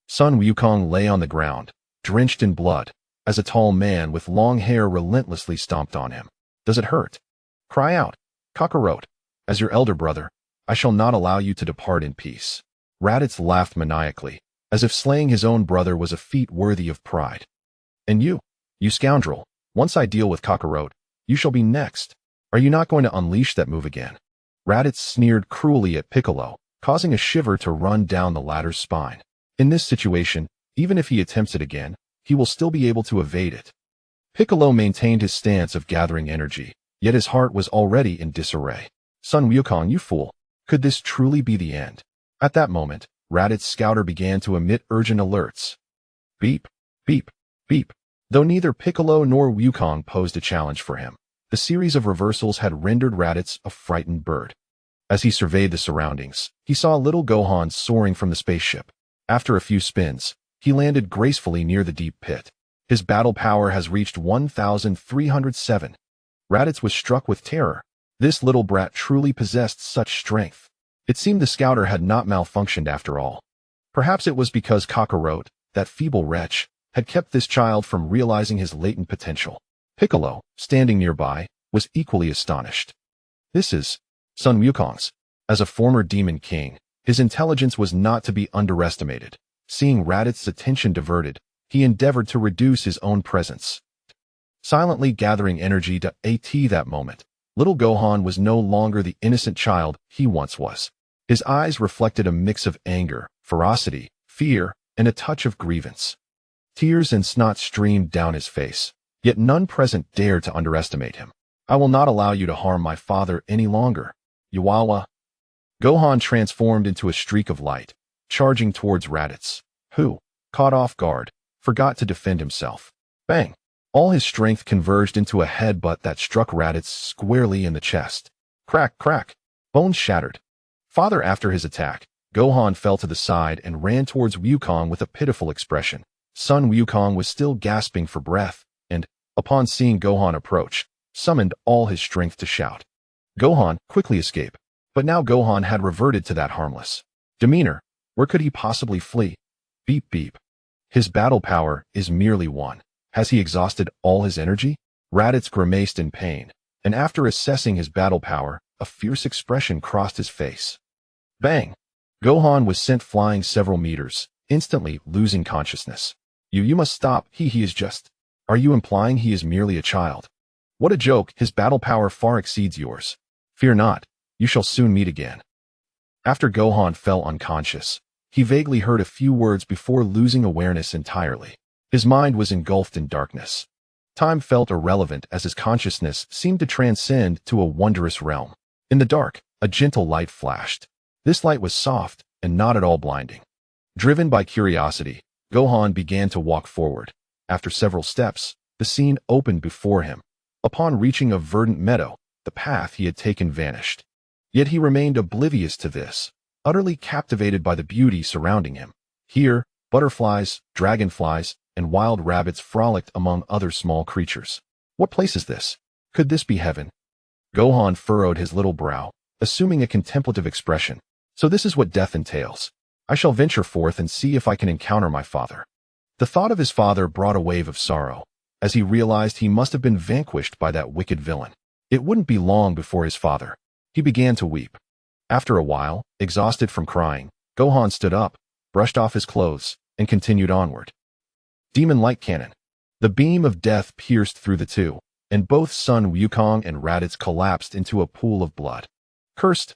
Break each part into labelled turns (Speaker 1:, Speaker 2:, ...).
Speaker 1: Sun Wukong lay on the ground, drenched in blood, as a tall man with long hair relentlessly stomped on him. Does it hurt? Cry out, Kakarot. As your elder brother, I shall not allow you to depart in peace. Raditz laughed maniacally, as if slaying his own brother was a feat worthy of pride. And you scoundrel, once I deal with Kakarot, you shall be next. Are you not going to unleash that move again? Raditz sneered cruelly at Piccolo, causing a shiver to run down the latter's spine. In this situation, even if he attempts it again, he will still be able to evade it. Piccolo maintained his stance of gathering energy, yet his heart was already in disarray. Sun Wukong, you fool! Could this truly be the end? At that moment, Raditz's scouter began to emit urgent alerts. Beep, beep, beep. Though neither Piccolo nor Wukong posed a challenge for him, the series of reversals had rendered Raditz a frightened bird. As he surveyed the surroundings, he saw little Gohan soaring from the spaceship. After a few spins, he landed gracefully near the deep pit. His battle power has reached 1,307. Raditz was struck with terror. This little brat truly possessed such strength. It seemed the scouter had not malfunctioned after all. Perhaps it was because Kakarot, that feeble wretch, had kept this child from realizing his latent potential. Piccolo, standing nearby, was equally astonished. This is Sun Wukong's. As a former demon king, his intelligence was not to be underestimated. Seeing Raditz's attention diverted, he endeavored to reduce his own presence. Silently gathering energy to AT that moment, little Gohan was no longer the innocent child he once was. His eyes reflected a mix of anger, ferocity, fear, and a touch of grievance. Tears and snot streamed down his face, yet none present dared to underestimate him. I will not allow you to harm my father any longer. Yuawa. Gohan transformed into a streak of light, charging towards Raditz, who, caught off guard, forgot to defend himself. Bang! All his strength converged into a headbutt that struck Raditz squarely in the chest. Crack, crack! Bones shattered. Farther after his attack, Gohan fell to the side and ran towards Wukong with a pitiful expression. Sun Wukong was still gasping for breath, and, upon seeing Gohan approach, summoned all his strength to shout. Gohan, quickly escape. But now Gohan had reverted to that harmless demeanor. Where could he possibly flee? Beep beep. His battle power is merely 1. Has he exhausted all his energy? Raditz grimaced in pain, and after assessing his battle power, a fierce expression crossed his face. Bang! Gohan was sent flying several meters, instantly losing consciousness. You must stop, he is just... Are you implying he is merely a child? What a joke, his battle power far exceeds yours. Fear not, you shall soon meet again. After Gohan fell unconscious, he vaguely heard a few words before losing awareness entirely. His mind was engulfed in darkness. Time felt irrelevant as his consciousness seemed to transcend to a wondrous realm. In the dark, a gentle light flashed. This light was soft and not at all blinding. Driven by curiosity, Gohan began to walk forward. After several steps, the scene opened before him. Upon reaching a verdant meadow, the path he had taken vanished. Yet he remained oblivious to this, utterly captivated by the beauty surrounding him. Here, butterflies, dragonflies, and wild rabbits frolicked among other small creatures. What place is this? Could this be heaven? Gohan furrowed his little brow, assuming a contemplative expression. So this is what death entails. I shall venture forth and see if I can encounter my father. The thought of his father brought a wave of sorrow, as he realized he must have been vanquished by that wicked villain. It wouldn't be long before his father. He began to weep. After a while, exhausted from crying, Gohan stood up, brushed off his clothes, and continued onward. Demon Light Cannon. The beam of death pierced through the two, and both Sun Wukong and Raditz collapsed into a pool of blood. Cursed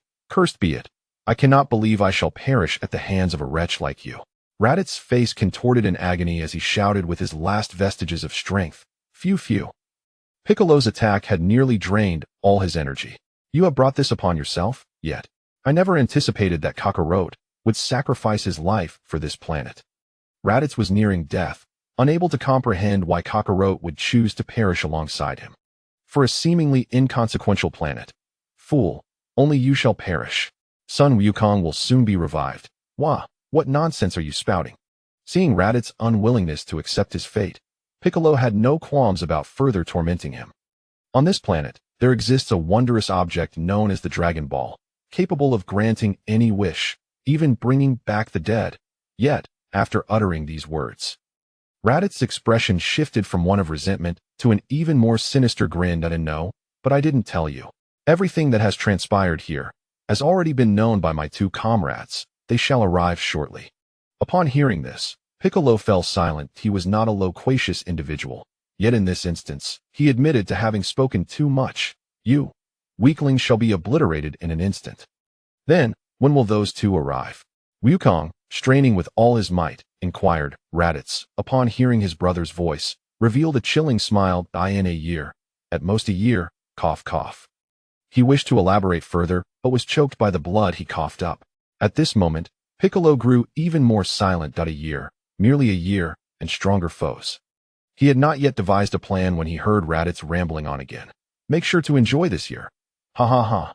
Speaker 1: be it. I cannot believe I shall perish at the hands of a wretch like you. Raditz's face contorted in agony as he shouted with his last vestiges of strength. Phew. Piccolo's attack had nearly drained all his energy. You have brought this upon yourself? Yet, I never anticipated that Kakarot would sacrifice his life for this planet. Raditz was nearing death, unable to comprehend why Kakarot would choose to perish alongside him. For a seemingly inconsequential planet. Fool, only you shall perish. Sun Wukong will soon be revived. Wah, what nonsense are you spouting? Seeing Raditz's unwillingness to accept his fate, Piccolo had no qualms about further tormenting him. On this planet, there exists a wondrous object known as the Dragon Ball, capable of granting any wish, even bringing back the dead. Yet, after uttering these words. Raditz's expression shifted from one of resentment to an even more sinister grin. "No, but I didn't tell you. Everything that has transpired here has already been known by my two comrades. They shall arrive shortly." Upon hearing this, Piccolo fell silent. He was not a loquacious individual, yet in this instance, he admitted to having spoken too much. "You weaklings shall be obliterated in an instant." "Then, when will those two arrive?" Wukong, straining with all his might, inquired. Raditz, upon hearing his brother's voice, revealed a chilling smile. "In a year. At most a year, cough cough." He wished to elaborate further, but was choked by the blood he coughed up. At this moment, Piccolo grew even more silent. "A year, merely a year, and stronger foes." He had not yet devised a plan when he heard Raditz rambling on again. "Make sure to enjoy this year. Ha ha ha.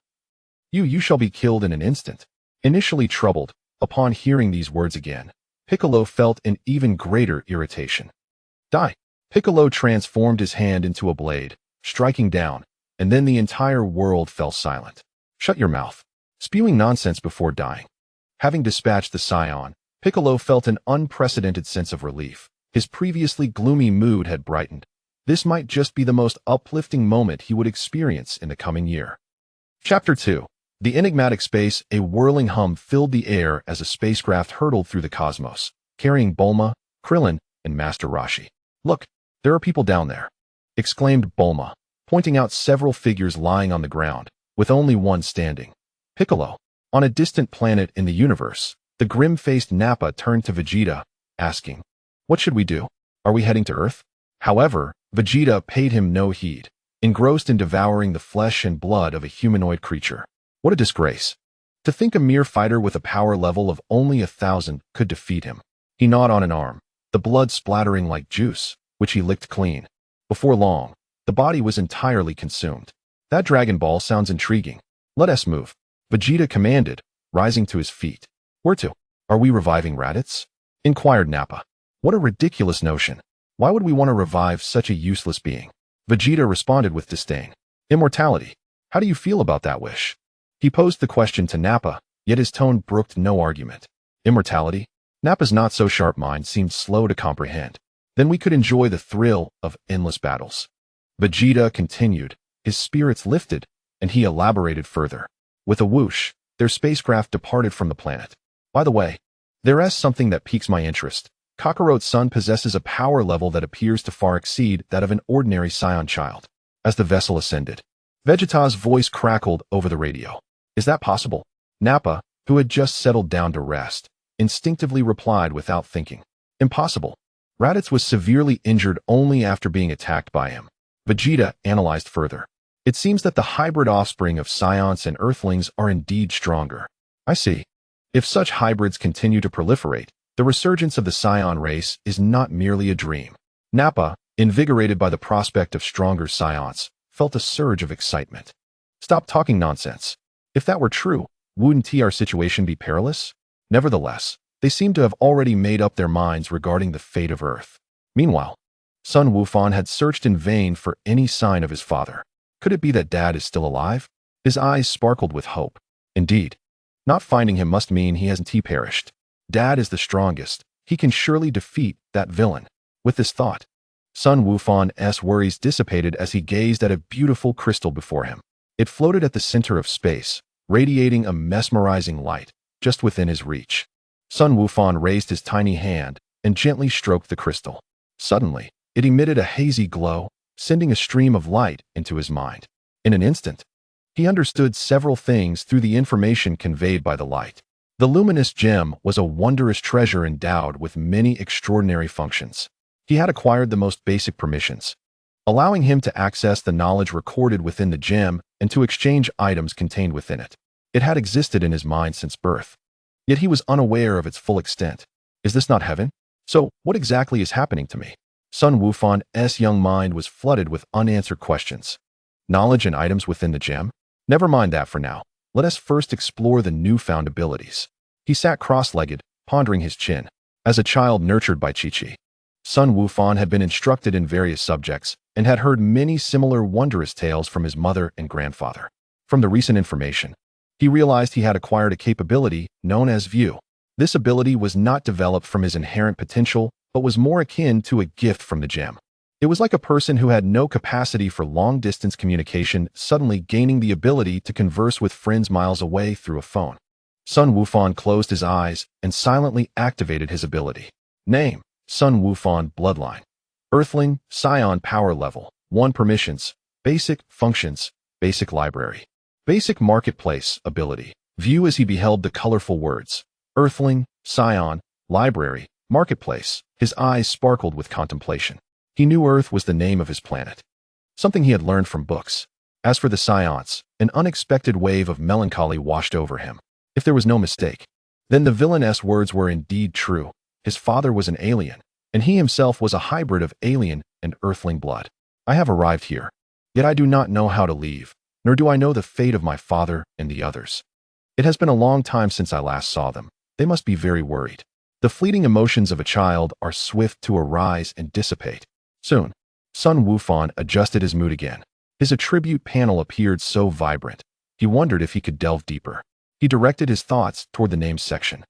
Speaker 1: You shall be killed in an instant." Initially troubled, upon hearing these words again, Piccolo felt an even greater irritation. "Die!" Piccolo transformed his hand into a blade, striking down, and then the entire world fell silent. "Shut your mouth. Spewing nonsense before dying." Having dispatched the scion, Piccolo felt an unprecedented sense of relief. His previously gloomy mood had brightened. This might just be the most uplifting moment he would experience in the coming year. Chapter 2. The enigmatic space. A whirling hum filled the air as a spacecraft hurtled through the cosmos, carrying Bulma, Krillin, and Master Roshi. "Look, there are people down there," exclaimed Bulma, pointing out several figures lying on the ground, with only one standing. "Piccolo." On a distant planet in the universe, the grim-faced Nappa turned to Vegeta, asking, "What should we do? Are we heading to Earth?" However, Vegeta paid him no heed, engrossed in devouring the flesh and blood of a humanoid creature. What a disgrace. To think a mere fighter with a power level of only 1,000 could defeat him. He gnawed on an arm, the blood splattering like juice, which he licked clean. Before long, the body was entirely consumed. "That Dragon Ball sounds intriguing. Let us move," Vegeta commanded, rising to his feet. "Where to? Are we reviving Raditz?" inquired Nappa. "What a ridiculous notion. Why would we want to revive such a useless being?" Vegeta responded with disdain. "Immortality. How do you feel about that wish?" He posed the question to Nappa, yet his tone brooked no argument. Immortality? Nappa's not-so-sharp mind seemed slow to comprehend. Then we could enjoy the thrill of endless battles. Vegeta continued, his spirits lifted, and he elaborated further. With a whoosh, their spacecraft departed from the planet. "By the way, there is something that piques my interest. Kakarot's son possesses a power level that appears to far exceed that of an ordinary scion child." As the vessel ascended, Vegeta's voice crackled over the radio. "Is that possible?" Nappa, who had just settled down to rest, instinctively replied without thinking. "Impossible. Raditz was severely injured only after being attacked by him." Vegeta analyzed further. "It seems that the hybrid offspring of scions and earthlings are indeed stronger." "I see. If such hybrids continue to proliferate, the resurgence of the scion race is not merely a dream." Nappa, invigorated by the prospect of stronger scions, felt a surge of excitement. "Stop talking nonsense. If that were true, wouldn't our situation be perilous?" Nevertheless, they seemed to have already made up their minds regarding the fate of Earth. Meanwhile, Sun Wukong had searched in vain for any sign of his father. Could it be that Dad is still alive? His eyes sparkled with hope. Indeed, not finding him must mean he hasn't perished. Dad is the strongest. He can surely defeat that villain. With this thought, Sun Wukong's worries dissipated as he gazed at a beautiful crystal before him. It floated at the center of space, radiating a mesmerizing light just within his reach. Sun Wukong raised his tiny hand and gently stroked the crystal. Suddenly, it emitted a hazy glow, sending a stream of light into his mind. In an instant, he understood several things through the information conveyed by the light. The luminous gem was a wondrous treasure endowed with many extraordinary functions. He had acquired the most basic permissions, allowing him to access the knowledge recorded within the gem and to exchange items contained within it. It had existed in his mind since birth, yet he was unaware of its full extent. Is this not heaven? So, what exactly is happening to me? Sun Wukong's young mind was flooded with unanswered questions. Knowledge and items within the gem? Never mind that for now. Let us first explore the newfound abilities. He sat cross-legged, pondering his chin. As a child nurtured by Chi-Chi, Sun Wukong had been instructed in various subjects and had heard many similar wondrous tales from his mother and grandfather. From the recent information, he realized he had acquired a capability known as view. This ability was not developed from his inherent potential, but was more akin to a gift from the gem. It was like a person who had no capacity for long-distance communication suddenly gaining the ability to converse with friends miles away through a phone. Sun Wukong closed his eyes and silently activated his ability. Name: Sun Wukong Bloodline. Earthling, Scion Power Level, 1 Permissions, Basic Functions, Basic Library. Basic Marketplace Ability. View as he beheld the colorful words, Earthling, Scion, Library, Marketplace. His eyes sparkled with contemplation. He knew Earth was the name of his planet, something he had learned from books. As for the Scions, an unexpected wave of melancholy washed over him. If there was no mistake, then the villainess words were indeed true. His father was an alien, and he himself was a hybrid of alien and earthling blood. I have arrived here, yet I do not know how to leave, nor do I know the fate of my father and the others. It has been a long time since I last saw them. They must be very worried. The fleeting emotions of a child are swift to arise and dissipate. Soon, Sun Wukong adjusted his mood again. His attribute panel appeared so vibrant, he wondered if he could delve deeper. He directed his thoughts toward the names section.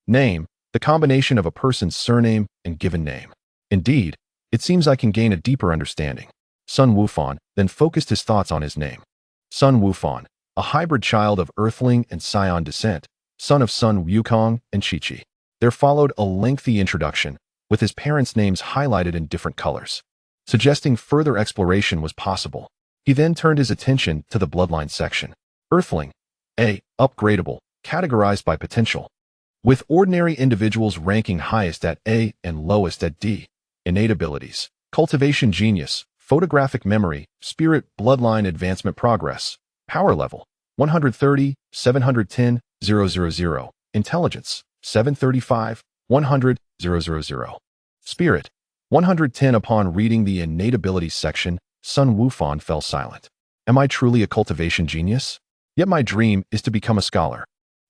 Speaker 1: Name: the combination of a person's surname and given name. Indeed, it seems I can gain a deeper understanding. Sun Wukong then focused his thoughts on his name. Sun Wukong, a hybrid child of Earthling and Scion descent, son of Sun Wukong and Chi-Chi. There followed a lengthy introduction, with his parents' names highlighted in different colors, suggesting further exploration was possible. He then turned his attention to the bloodline section. Earthling: A. Upgradable, categorized by potential, with ordinary individuals ranking highest at A and lowest at D. Innate abilities: Cultivation Genius, Photographic Memory, Spirit, Bloodline Advancement Progress. Power Level: 130, 710, 000. Intelligence: 735, 100, 000. Spirit: 110. Upon reading the innate abilities section, Sun Wukong fell silent. Am I truly a cultivation genius? Yet my dream is to become a scholar.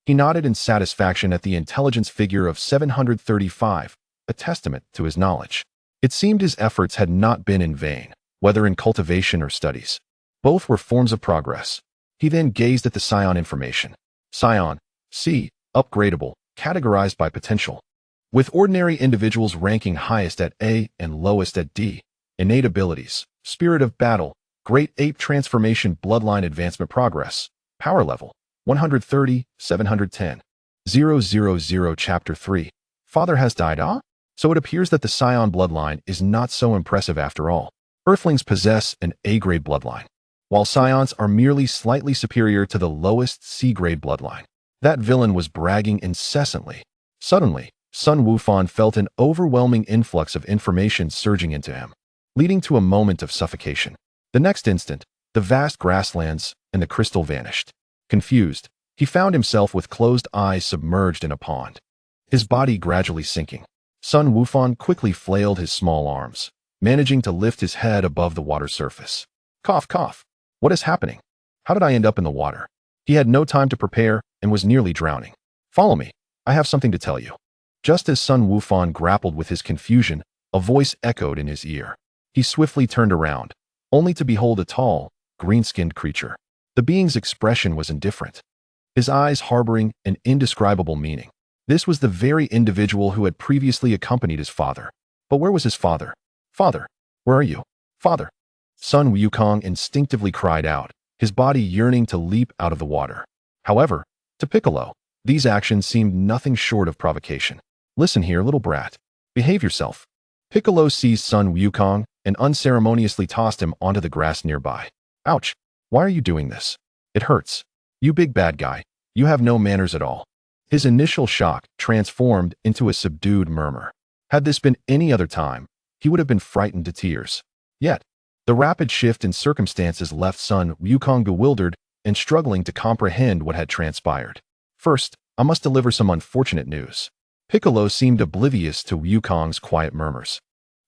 Speaker 1: He nodded in satisfaction at the intelligence figure of 735, a testament to his knowledge. It seemed his efforts had not been in vain, whether in cultivation or studies. Both were forms of progress. He then gazed at the Scion information. Scion: C. Upgradable, categorized by potential, with ordinary individuals ranking highest at A and lowest at D. Innate abilities: Spirit of Battle, Great Ape Transformation, Bloodline Advancement Progress. Power Level: 130, 710, 000. Chapter 3. Father has died, ah? So it appears that the Scion bloodline is not so impressive after all. Earthlings possess an A-grade bloodline, while Scions are merely slightly superior to the lowest C-grade bloodline. That villain was bragging incessantly. Suddenly, Sun Wukong felt an overwhelming influx of information surging into him, leading to a moment of suffocation. The next instant, the vast grasslands and the crystal vanished. Confused, he found himself with closed eyes submerged in a pond, his body gradually sinking. Sun Wukong quickly flailed his small arms, managing to lift his head above the water surface. Cough, cough. What is happening? How did I end up in the water? He had no time to prepare and was nearly drowning. Follow me. I have something to tell you. Just as Sun Wukong grappled with his confusion, a voice echoed in his ear. He swiftly turned around, only to behold a tall, green-skinned creature. The being's expression was indifferent, his eyes harboring an indescribable meaning. This was the very individual who had previously accompanied his father. But where was his father? Father, where are you? Father! Sun Wukong instinctively cried out, his body yearning to leap out of the water. However, to Piccolo, these actions seemed nothing short of provocation. Listen here, little brat. Behave yourself. Piccolo seized Sun Wukong and unceremoniously tossed him onto the grass nearby. Ouch! Why are you doing this? It hurts. You big bad guy. You have no manners at all. His initial shock transformed into a subdued murmur. Had this been any other time, he would have been frightened to tears. Yet, the rapid shift in circumstances left Sun Wukong bewildered and struggling to comprehend what had transpired. First, I must deliver some unfortunate news. Piccolo seemed oblivious to Wukong's quiet murmurs.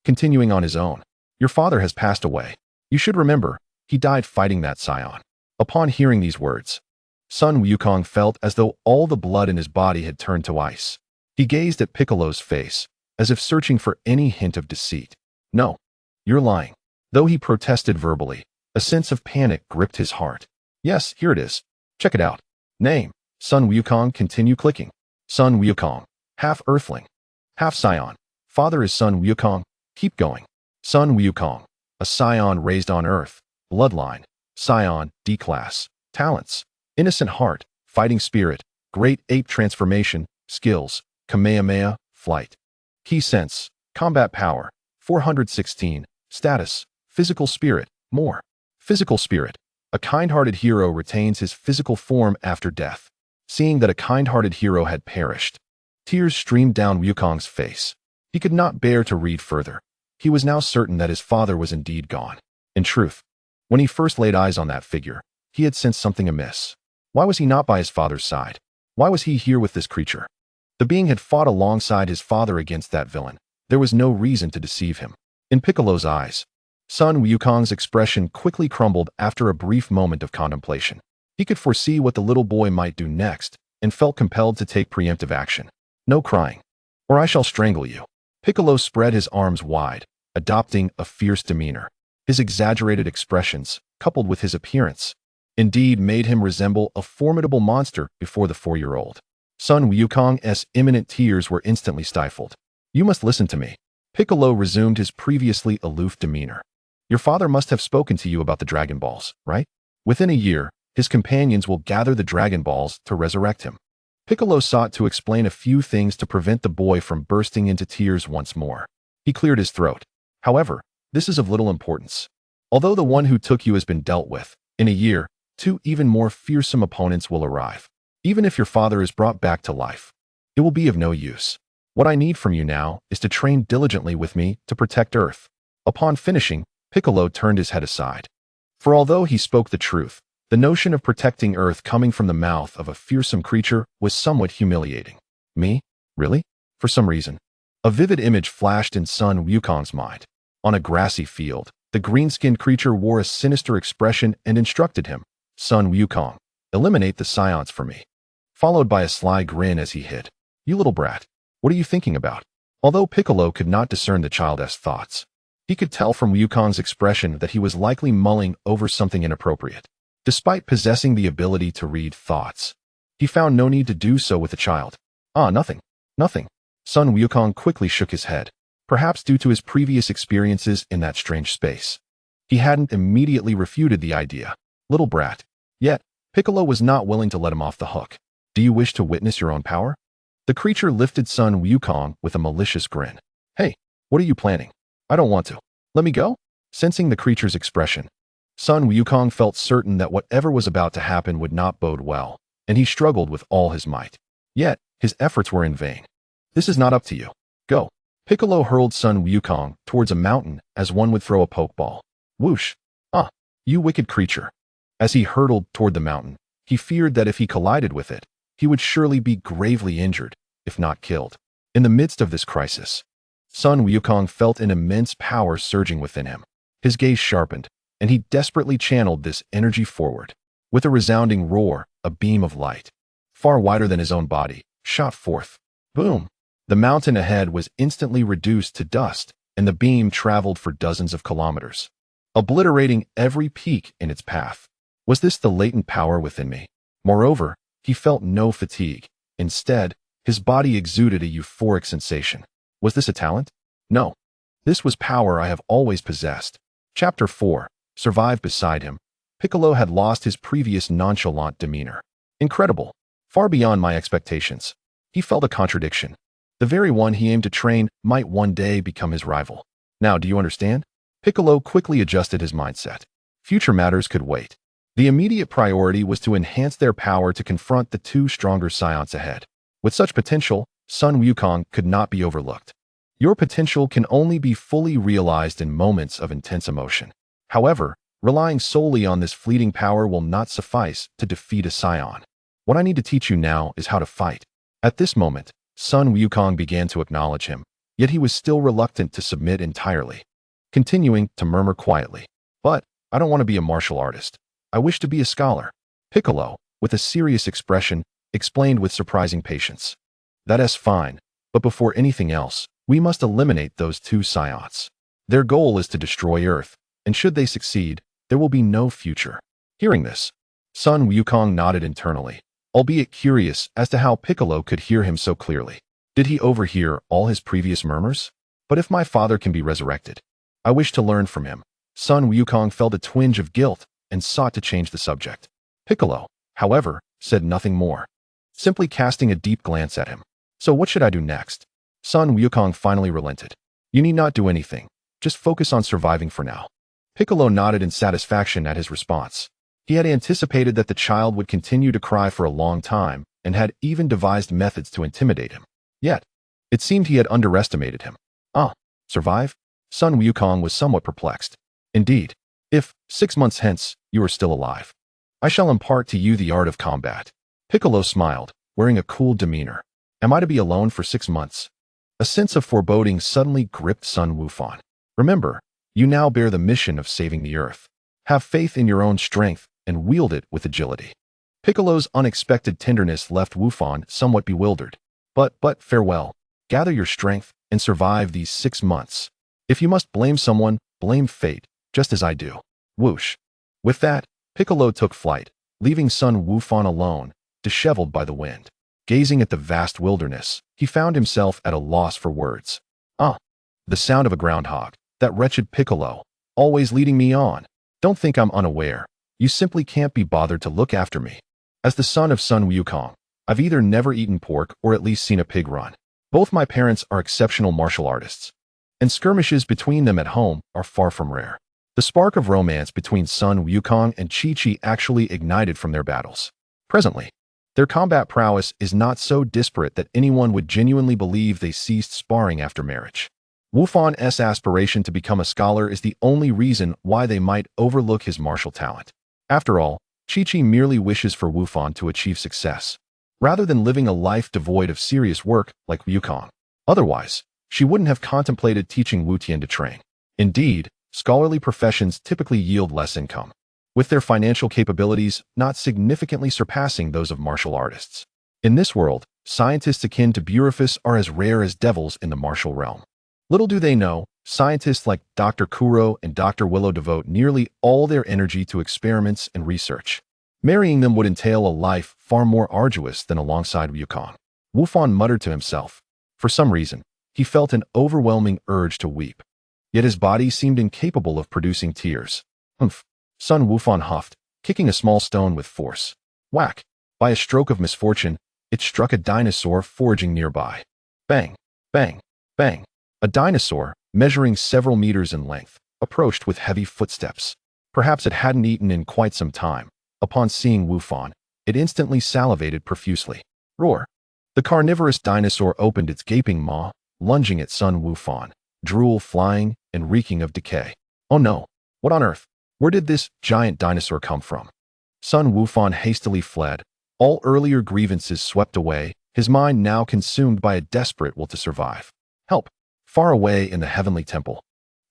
Speaker 1: Continuing on his own, your father has passed away. You should remember, he died fighting that Scion. Upon hearing these words, Sun Wukong felt as though all the blood in his body had turned to ice. He gazed at Piccolo's face, as if searching for any hint of deceit. No, you're lying. Though he protested verbally, a sense of panic gripped his heart. Yes, here it is. Check it out. Name: Sun Wukong. Continue clicking. Sun Wukong, Half Earthling, half Scion. Father is Sun Wukong. Keep going. Sun Wukong, a Scion raised on Earth. Bloodline, Scion, D-Class. Talents, innocent heart, fighting spirit, great ape transformation, skills, Kamehameha, flight. Key sense, combat power, 416. Status, physical spirit, more. Physical spirit, a kind-hearted hero retains his physical form after death. Seeing that a kind-hearted hero had perished, tears streamed down Wukong's face. He could not bear to read further. He was now certain that his father was indeed gone. In truth, when he first laid eyes on that figure, he had sensed something amiss. Why was he not by his father's side? Why was he here with this creature? The being had fought alongside his father against that villain. There was no reason to deceive him. In Piccolo's eyes, Sun Wukong's expression quickly crumbled after a brief moment of contemplation. He could foresee what the little boy might do next and felt compelled to take preemptive action. No crying, or I shall strangle you. Piccolo spread his arms wide, adopting a fierce demeanor. His exaggerated expressions, coupled with his appearance, indeed made him resemble a formidable monster before the 4-year-old. Sun Wukong's imminent tears were instantly stifled. You must listen to me. Piccolo resumed his previously aloof demeanor. Your father must have spoken to you about the Dragon Balls, right? Within a year, his companions will gather the Dragon Balls to resurrect him. Piccolo sought to explain a few things to prevent the boy from bursting into tears once more. He cleared his throat. However, this is of little importance. Although the one who took you has been dealt with, in a year, 2 even more fearsome opponents will arrive. Even if your father is brought back to life, it will be of no use. What I need from you now is to train diligently with me to protect Earth. Upon finishing, Piccolo turned his head aside. For although he spoke the truth, the notion of protecting Earth coming from the mouth of a fearsome creature was somewhat humiliating. Me? Really? For some reason. A vivid image flashed in Sun Wukong's mind. On a grassy field, the green-skinned creature wore a sinister expression and instructed him, Sun Wukong, eliminate the scions for me. Followed by a sly grin as he hid. You little brat, what are you thinking about? Although Piccolo could not discern the child's thoughts, he could tell from Wukong's expression that he was likely mulling over something inappropriate. Despite possessing the ability to read thoughts, he found no need to do so with the child. Nothing. Nothing. Sun Wukong quickly shook his head, perhaps due to his previous experiences in that strange space. He hadn't immediately refuted the idea. Little brat. Yet, Piccolo was not willing to let him off the hook. Do you wish to witness your own power? The creature lifted Sun Wukong with a malicious grin. Hey, what are you planning? I don't want to. Let me go? Sensing the creature's expression, Sun Wukong felt certain that whatever was about to happen would not bode well, and he struggled with all his might. Yet, his efforts were in vain. This is not up to you. Go. Piccolo hurled Sun Wukong towards a mountain as one would throw a pokeball. Whoosh. You wicked creature. As he hurtled toward the mountain, he feared that if he collided with it, he would surely be gravely injured, if not killed. In the midst of this crisis, Sun Wukong felt an immense power surging within him. His gaze sharpened, and he desperately channeled this energy forward. With a resounding roar, a beam of light, far wider than his own body, shot forth. Boom! The mountain ahead was instantly reduced to dust, and the beam traveled for dozens of kilometers, obliterating every peak in its path. Was this the latent power within me? Moreover, he felt no fatigue. Instead, his body exuded a euphoric sensation. Was this a talent? No. This was power I have always possessed. Chapter 4. Survive beside him. Piccolo had lost his previous nonchalant demeanor. Incredible. Far beyond my expectations. He felt a contradiction. The very one he aimed to train might one day become his rival. Now, do you understand? Piccolo quickly adjusted his mindset. Future matters could wait. The immediate priority was to enhance their power to confront the 2 stronger scions ahead. With such potential, Sun Wukong could not be overlooked. Your potential can only be fully realized in moments of intense emotion. However, relying solely on this fleeting power will not suffice to defeat a scion. What I need to teach you now is how to fight. At this moment, Sun Wukong began to acknowledge him, yet he was still reluctant to submit entirely, continuing to murmur quietly. But, I don't want to be a martial artist. I wish to be a scholar. Piccolo, with a serious expression, explained with surprising patience. That's fine, but before anything else, we must eliminate those 2 scions. Their goal is to destroy Earth, and should they succeed, there will be no future. Hearing this, Sun Wukong nodded internally, albeit curious as to how Piccolo could hear him so clearly. Did he overhear all his previous murmurs? But if my father can be resurrected, I wish to learn from him. Sun Wukong felt a twinge of guilt and sought to change the subject. Piccolo, however, said nothing more, simply casting a deep glance at him. So what should I do next? Sun Wukong finally relented. You need not do anything. Just focus on surviving for now. Piccolo nodded in satisfaction at his response. He had anticipated that the child would continue to cry for a long time and had even devised methods to intimidate him. Yet, it seemed he had underestimated him. Survive? Sun Wukong was somewhat perplexed. Indeed, if, 6 months hence, you are still alive, I shall impart to you the art of combat. Piccolo smiled, wearing a cool demeanor. Am I to be alone for 6 months? A sense of foreboding suddenly gripped Sun Wukong. Remember, you now bear the mission of saving the Earth. Have faith in your own strength and wield it with agility. Piccolo's unexpected tenderness left Wukong somewhat bewildered. But farewell. Gather your strength and survive these 6 months. If you must blame someone, blame fate, just as I do. Whoosh. With that, Piccolo took flight, leaving Sun Wukong alone, disheveled by the wind. Gazing at the vast wilderness, he found himself at a loss for words. The sound of a groundhog, that wretched Piccolo, always leading me on. Don't think I'm unaware. You simply can't be bothered to look after me. As the son of Sun Wukong, I've either never eaten pork or at least seen a pig run. Both my parents are exceptional martial artists, and skirmishes between them at home are far from rare. The spark of romance between Sun Wukong and Chi-Chi actually ignited from their battles. Presently, their combat prowess is not so disparate that anyone would genuinely believe they ceased sparring after marriage. Wukong's aspiration to become a scholar is the only reason why they might overlook his martial talent. After all, Chi-Chi merely wishes for Wukong to achieve success, rather than living a life devoid of serious work like Wukong. Otherwise, she wouldn't have contemplated teaching Wu Tian to train. Indeed, scholarly professions typically yield less income, with their financial capabilities not significantly surpassing those of martial artists. In this world, scientists akin to Bureaucrats are as rare as devils in the martial realm. Little do they know, scientists like Dr. Kuro and Dr. Willow devote nearly all their energy to experiments and research. Marrying them would entail a life far more arduous than alongside Wukong. Wukong muttered to himself. For some reason, he felt an overwhelming urge to weep. Yet his body seemed incapable of producing tears. Humph! Sun Wukong huffed, kicking a small stone with force. Whack! By a stroke of misfortune, it struck a dinosaur foraging nearby. Bang! Bang! Bang! A dinosaur, measuring several meters in length, approached with heavy footsteps. Perhaps it hadn't eaten in quite some time. Upon seeing Wukong, it instantly salivated profusely. Roar! The carnivorous dinosaur opened its gaping maw, lunging at Sun Wukong, drool flying and reeking of decay. Oh no! What on earth? Where did this giant dinosaur come from? Sun Wukong hastily fled, all earlier grievances swept away, his mind now consumed by a desperate will to survive. Help! Far away in the heavenly temple,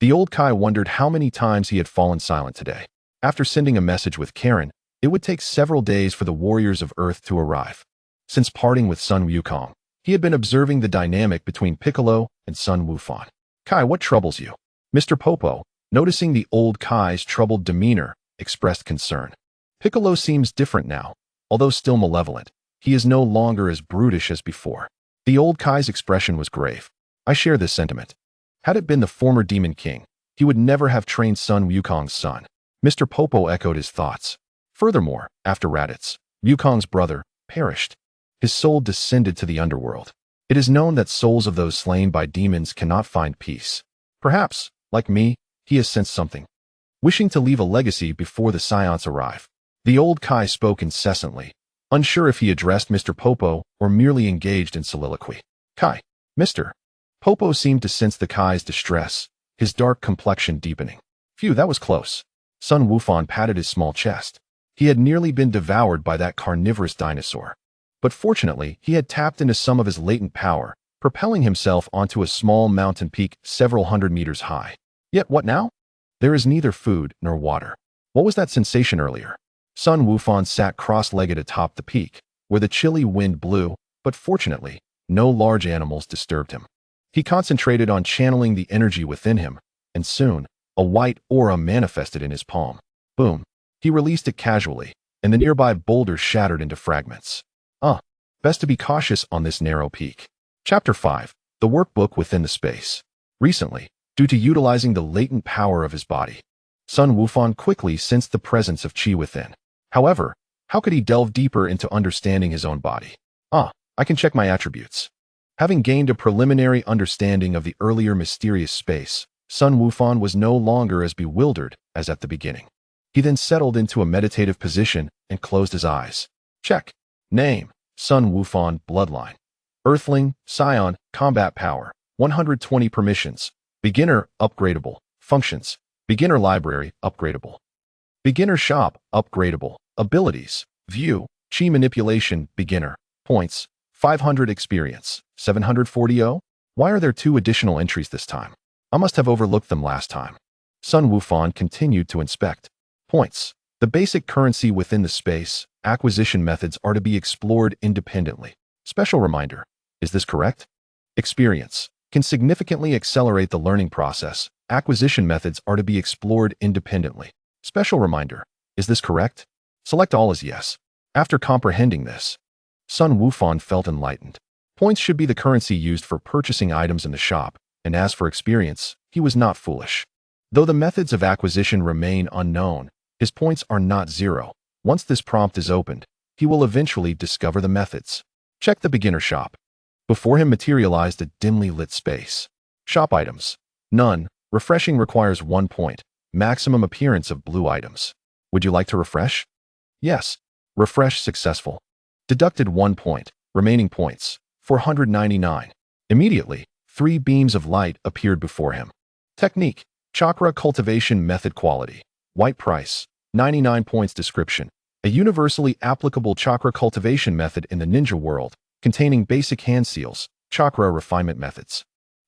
Speaker 1: the old Kai wondered how many times he had fallen silent today. After sending a message with Karen, it would take several days for the warriors of Earth to arrive. Since parting with Sun Wukong, he had been observing the dynamic between Piccolo and Sun Wukong. Kai, what troubles you? Mr. Popo, noticing the old Kai's troubled demeanor, expressed concern. Piccolo seems different now. Although still malevolent, he is no longer as brutish as before. The old Kai's expression was grave. I share this sentiment. Had it been the former Demon King, he would never have trained Sun Wukong's son. Mr. Popo echoed his thoughts. Furthermore, after Raditz, Wukong's brother, perished, his soul descended to the underworld. It is known that souls of those slain by demons cannot find peace. Perhaps, like me, he has sensed something, wishing to leave a legacy before the Scions arrive. The old Kai spoke incessantly, unsure if he addressed Mr. Popo or merely engaged in soliloquy. Kai, Mr. Popo seemed to sense the Kai's distress, his dark complexion deepening. Phew, that was close. Sun Wukong patted his small chest. He had nearly been devoured by that carnivorous dinosaur. But fortunately, he had tapped into some of his latent power, propelling himself onto a small mountain peak several hundred meters high. Yet what now? There is neither food nor water. What was that sensation earlier? Sun Wukong sat cross-legged atop the peak, where the chilly wind blew, but fortunately, no large animals disturbed him. He concentrated on channeling the energy within him, and soon, a white aura manifested in his palm. Boom. He released it casually, and the nearby boulders shattered into fragments. Best to be cautious on this narrow peak. Chapter 5. The Workbook Within the Space. Recently, due to utilizing the latent power of his body, Sun Wukong quickly sensed the presence of qi within. However, how could he delve deeper into understanding his own body? I can check my attributes. Having gained a preliminary understanding of the earlier mysterious space, Sun Wukong was no longer as bewildered as at the beginning. He then settled into a meditative position and closed his eyes. Check. Name: Sun Wukong, bloodline. Earthling, Scion, combat power, 120 permissions. Beginner, upgradable. Functions: beginner library, upgradable. Beginner shop, upgradable. Abilities: view, qi manipulation, beginner. Points: 500 experience, 740 O? Why are there 2 additional entries this time? I must have overlooked them last time. Sun Wukong continued to inspect. Points: the basic currency within the space, acquisition methods are to be explored independently. Special reminder: is this correct? Experience: can significantly accelerate the learning process. Acquisition methods are to be explored independently. Special reminder: is this correct? Select all as yes. After comprehending this, Sun Wukong felt enlightened. Points should be the currency used for purchasing items in the shop, and as for experience, he was not foolish. Though the methods of acquisition remain unknown, his points are not zero. Once this prompt is opened, he will eventually discover the methods. Check the beginner shop. Before him materialized a dimly lit space. Shop items: none. Refreshing requires 1 point. Maximum appearance of blue items. Would you like to refresh? Yes. Refresh successful. Deducted 1 point. Remaining points: 499. Immediately, 3 beams of light appeared before him. Technique: chakra cultivation method. Quality: white price, 99 points. Description: a universally applicable chakra cultivation method in the ninja world, containing basic hand seals, chakra refinement methods,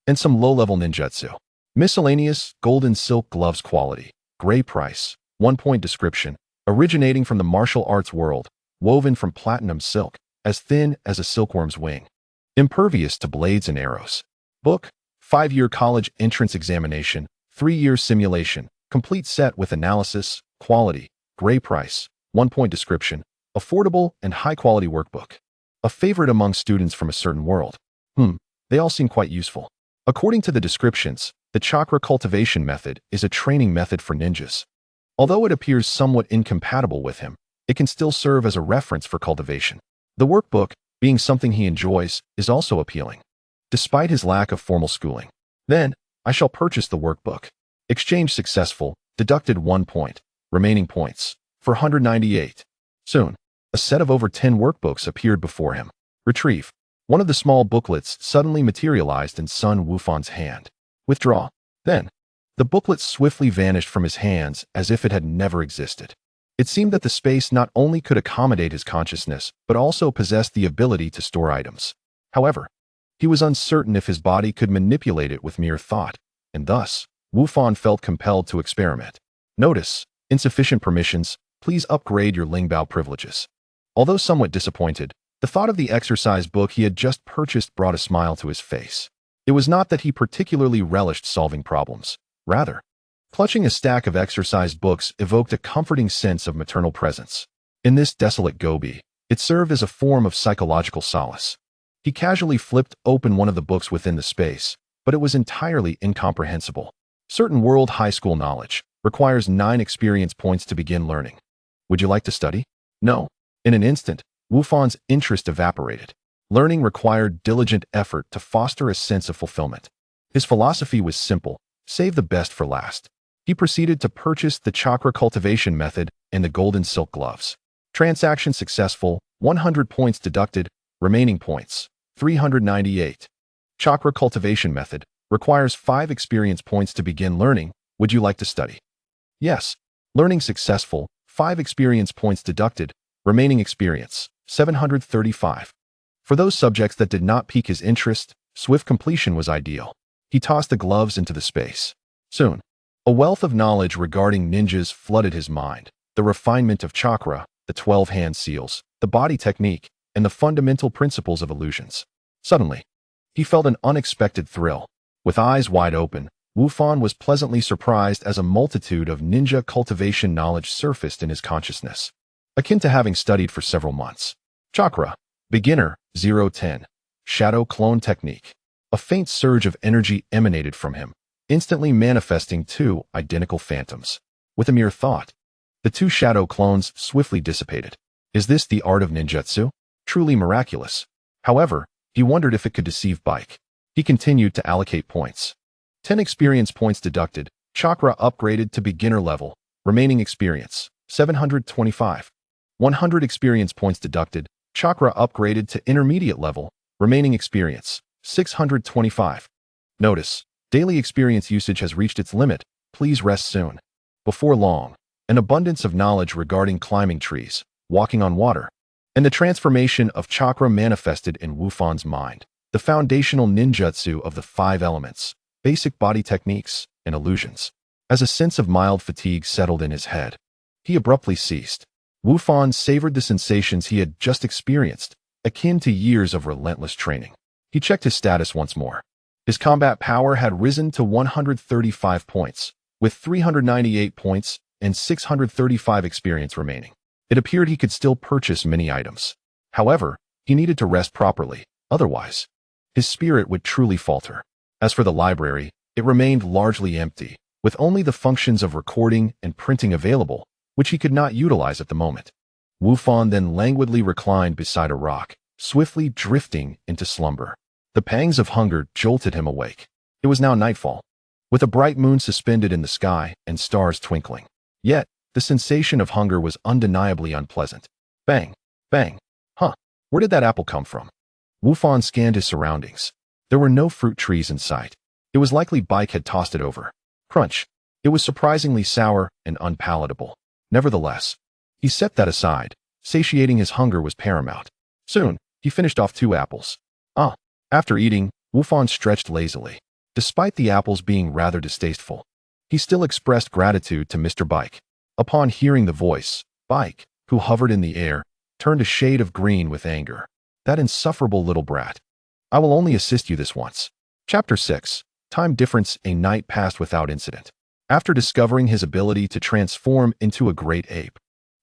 Speaker 1: and some low-level ninjutsu. Miscellaneous golden silk gloves. Quality: gray price, 1 point. Description: originating from the martial arts world, woven from platinum silk, as thin as a silkworm's wing. Impervious to blades and arrows. Book: 5-year college entrance examination, 3-year simulation, complete set with analysis. Quality: gray price, 1 point. Description: affordable and high-quality workbook. A favorite among students from a certain world. They all seem quite useful. According to the descriptions, the chakra cultivation method is a training method for ninjas. Although it appears somewhat incompatible with him, it can still serve as a reference for cultivation. The workbook, being something he enjoys, is also appealing, despite his lack of formal schooling. Then, I shall purchase the workbook. Exchange successful, deducted 1 point. Remaining points: 498. Soon, a set of over 10 workbooks appeared before him. Retrieve. One of the small booklets suddenly materialized in Sun Wukong's hand. Withdraw. Then, the booklet swiftly vanished from his hands as if it had never existed. It seemed that the space not only could accommodate his consciousness, but also possessed the ability to store items. However, he was uncertain if his body could manipulate it with mere thought, and thus, Wukong felt compelled to experiment. Notice: insufficient permissions. Please upgrade your Lingbao privileges. Although somewhat disappointed, the thought of the exercise book he had just purchased brought a smile to his face. It was not that he particularly relished solving problems. Rather, clutching a stack of exercise books evoked a comforting sense of maternal presence. In this desolate gobi, it served as a form of psychological solace. He casually flipped open one of the books within the space, but it was entirely incomprehensible. Certain world high school knowledge requires 9 experience points to begin learning. Would you like to study? No. In an instant, Wukong's interest evaporated. Learning required diligent effort to foster a sense of fulfillment. His philosophy was simple: save the best for last. He proceeded to purchase the chakra cultivation method and the golden silk gloves. Transaction successful, 100 points deducted, remaining points: 398. Chakra cultivation method requires 5 experience points to begin learning. Would you like to study? Yes. Learning successful, 5 experience points deducted, remaining experience: 735. For those subjects that did not pique his interest, swift completion was ideal. He tossed the gloves into the space. Soon, a wealth of knowledge regarding ninjas flooded his mind: the refinement of chakra, the 12 hand seals, the body technique, and the fundamental principles of illusions. Suddenly, he felt an unexpected thrill. With eyes wide open, Wukong was pleasantly surprised as a multitude of ninja cultivation knowledge surfaced in his consciousness, akin to having studied for several months. Chakra: beginner, 0-10. shadow clone technique. A faint surge of energy emanated from him, instantly manifesting two identical phantoms. With a mere thought, the two shadow clones swiftly dissipated. Is this the art of ninjutsu? Truly miraculous. However, he wondered if it could deceive Bike. He continued to allocate points. 10 experience points deducted, chakra upgraded to beginner level, remaining experience, 725. 100 experience points deducted, chakra upgraded to intermediate level, remaining experience, 625. Notice, daily experience usage has reached its limit, please rest soon. Before long, an abundance of knowledge regarding climbing trees, walking on water, and the transformation of chakra manifested in Wufan's mind. The foundational ninjutsu of the 5 elements, basic body techniques, and illusions. As a sense of mild fatigue settled in his head, he abruptly ceased. Wufan savored the sensations he had just experienced, akin to years of relentless training. He checked his status once more. His combat power had risen to 135 points, with 398 points and 635 experience remaining. It appeared he could still purchase many items. However, he needed to rest properly, otherwise, his spirit would truly falter. As for the library, it remained largely empty, with only the functions of recording and printing available, which he could not utilize at the moment. Wufan then languidly reclined beside a rock, swiftly drifting into slumber. The pangs of hunger jolted him awake. It was now nightfall, with a bright moon suspended in the sky and stars twinkling. Yet, the sensation of hunger was undeniably unpleasant. Bang! Bang! Huh! Where did that apple come from? Wufan scanned his surroundings. There were no fruit trees in sight. It was likely Bike had tossed it over. Crunch! It was surprisingly sour and unpalatable. Nevertheless, he set that aside. Satiating his hunger was paramount. Soon, he finished off 2 apples. After eating, Wufan stretched lazily. Despite the apples being rather distasteful, he still expressed gratitude to Mr. Bike. Upon hearing the voice, Bike, who hovered in the air, turned a shade of green with anger. That insufferable little brat. I will only assist you this once. Chapter 6. Time difference. A night passed without incident. After discovering his ability to transform into a great ape,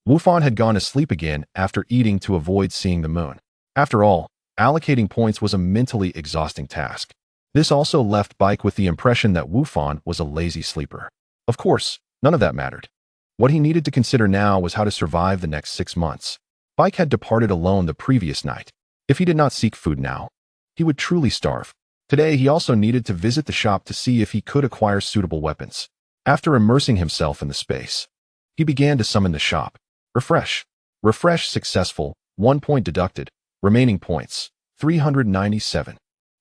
Speaker 1: Wufan had gone to sleep again after eating to avoid seeing the moon. After all, allocating points was a mentally exhausting task. This also left Bike with the impression that Wufan was a lazy sleeper. Of course, none of that mattered. What he needed to consider now was how to survive the next 6 months. Bike had departed alone the previous night. If he did not seek food now, he would truly starve. Today, he also needed to visit the shop to see if he could acquire suitable weapons. After immersing himself in the space, he began to summon the shop. Refresh. Refresh successful, 1 point deducted. Remaining points, 397.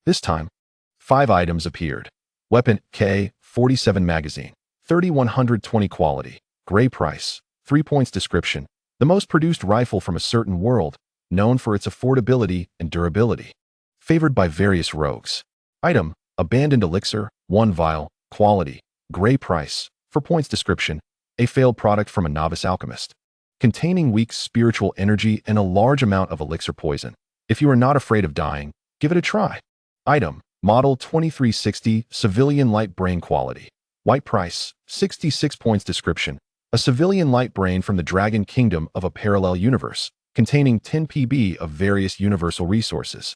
Speaker 1: This time, 5 items appeared. Weapon K-47 magazine, 3120 quality, gray price, 3 points description. The most produced rifle from a certain world, known for its affordability and durability. Favored by various rogues. Item, abandoned elixir, 1 vial, quality, gray price, 4 points description. A failed product from a novice alchemist. Containing weak spiritual energy and a large amount of elixir poison. If you are not afraid of dying, give it a try. Item, model 2360, civilian light brain quality. White price, 66 points description. A civilian light brain from the Dragon Kingdom of a parallel universe, containing 10 PB of various universal resources.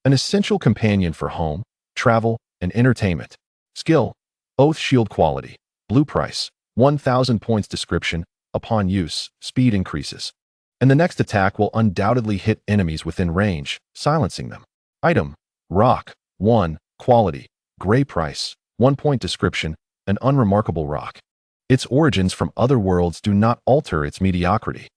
Speaker 1: An essential companion for home, travel, and entertainment. Skill, Oath Shield quality. Blue price, 1000 points description. Upon use, speed increases, and the next attack will undoubtedly hit enemies within range, silencing them. Item, rock, 1, quality, gray price, 1 point description, an unremarkable rock. Its origins from other worlds do not alter its mediocrity.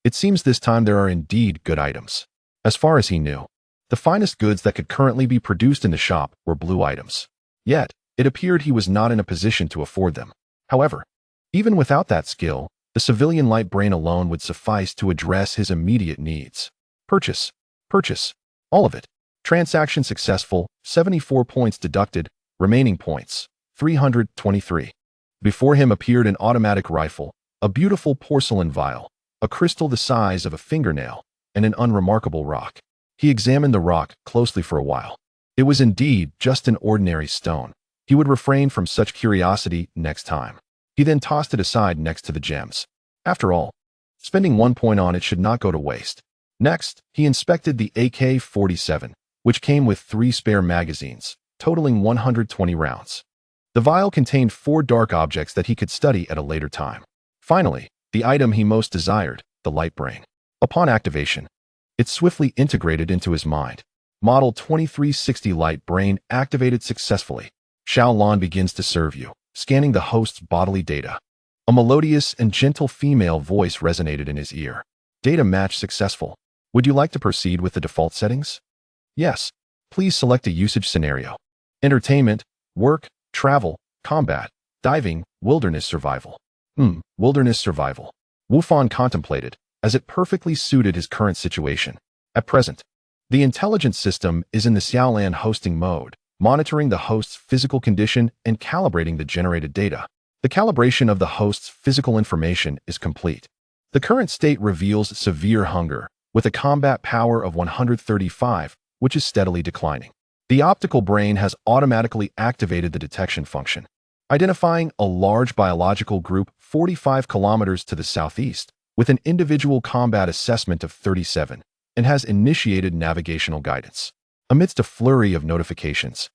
Speaker 1: It seems this time there are indeed good items. As far as he knew, the finest goods that could currently be produced in the shop were blue items. Yet, it appeared he was not in a position to afford them. However, even without that skill, the civilian light brain alone would suffice to address his immediate needs. Purchase. Purchase. All of it. Transaction successful, 74 points deducted, remaining points, 323. Before him appeared an automatic rifle, a beautiful porcelain vial, a crystal the size of a fingernail, and an unremarkable rock. He examined the rock closely for a while. It was indeed just an ordinary stone. He would refrain from such curiosity next time. He then tossed it aside next to the gems. After all, spending 1 point on it should not go to waste. Next, he inspected the AK-47, which came with 3 spare magazines, totaling 120 rounds. The vial contained 4 dark objects that he could study at a later time. Finally, the item he most desired, the light brain. Upon activation, it swiftly integrated into his mind. Model 2360 light brain activated successfully. Xiaolan begins to serve you, scanning the host's bodily data. A melodious and gentle female voice resonated in his ear. Data match successful. Would you like to proceed with the default settings? Yes. Please select a usage scenario. Entertainment, work, travel, combat, diving, wilderness survival. Wilderness survival. Wu Fan contemplated, as it perfectly suited his current situation. At present, the intelligence system is in the Xiaolan hosting mode, monitoring the host's physical condition and calibrating the generated data. The calibration of the host's physical information is complete. The current state reveals severe hunger, with a combat power of 135, which is steadily declining. The optical brain has automatically activated the detection function, identifying a large biological group 45 kilometers to the southeast, with an individual combat assessment of 37, and has initiated navigational guidance. Amidst a flurry of notifications,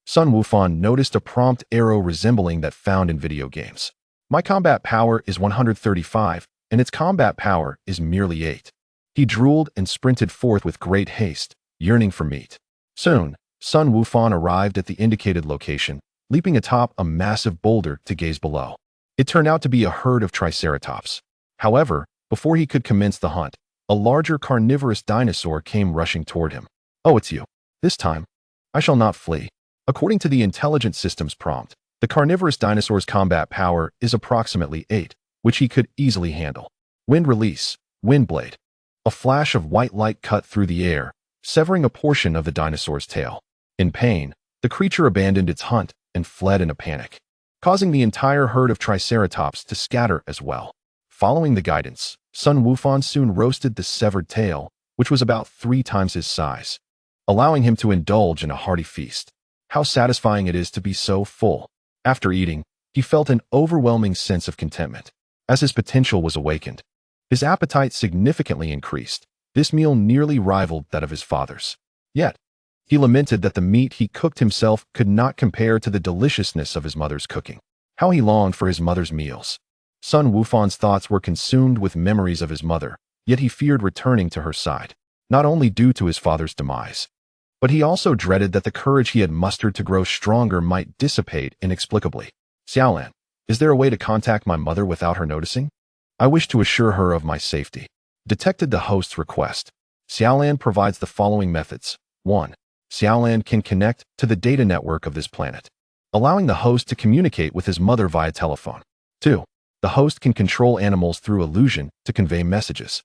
Speaker 1: Sun Wufan noticed a prompt arrow resembling that found in video games. My combat power is 135, and its combat power is merely 8. He drooled and sprinted forth with great haste, yearning for meat. Soon, Sun Wufan arrived at the indicated location, leaping atop a massive boulder to gaze below. It turned out to be a herd of triceratops. However, before he could commence the hunt, a larger carnivorous dinosaur came rushing toward him. Oh, it's you. This time, I shall not flee. According to the intelligence system's prompt, the carnivorous dinosaur's combat power is approximately 8, which he could easily handle. Wind release, wind blade. A flash of white light cut through the air, severing a portion of the dinosaur's tail. In pain, the creature abandoned its hunt and fled in a panic, causing the entire herd of triceratops to scatter as well. Following the guidance, Sun Wufan soon roasted the severed tail, which was about 3 times his size, allowing him to indulge in a hearty feast. How satisfying it is to be so full. After eating, he felt an overwhelming sense of contentment. As his potential was awakened, his appetite significantly increased. This meal nearly rivaled that of his father's. Yet, he lamented that the meat he cooked himself could not compare to the deliciousness of his mother's cooking. How he longed for his mother's meals. Sun Wufan's thoughts were consumed with memories of his mother, yet he feared returning to her side, not only due to his father's demise, but he also dreaded that the courage he had mustered to grow stronger might dissipate inexplicably. Xiaolan, is there a way to contact my mother without her noticing? I wish to assure her of my safety. Detected the host's request. Xiaolan provides the following methods. 1. Xiaolan can connect to the data network of this planet, allowing the host to communicate with his mother via telephone. 2. The host can control animals through illusion to convey messages.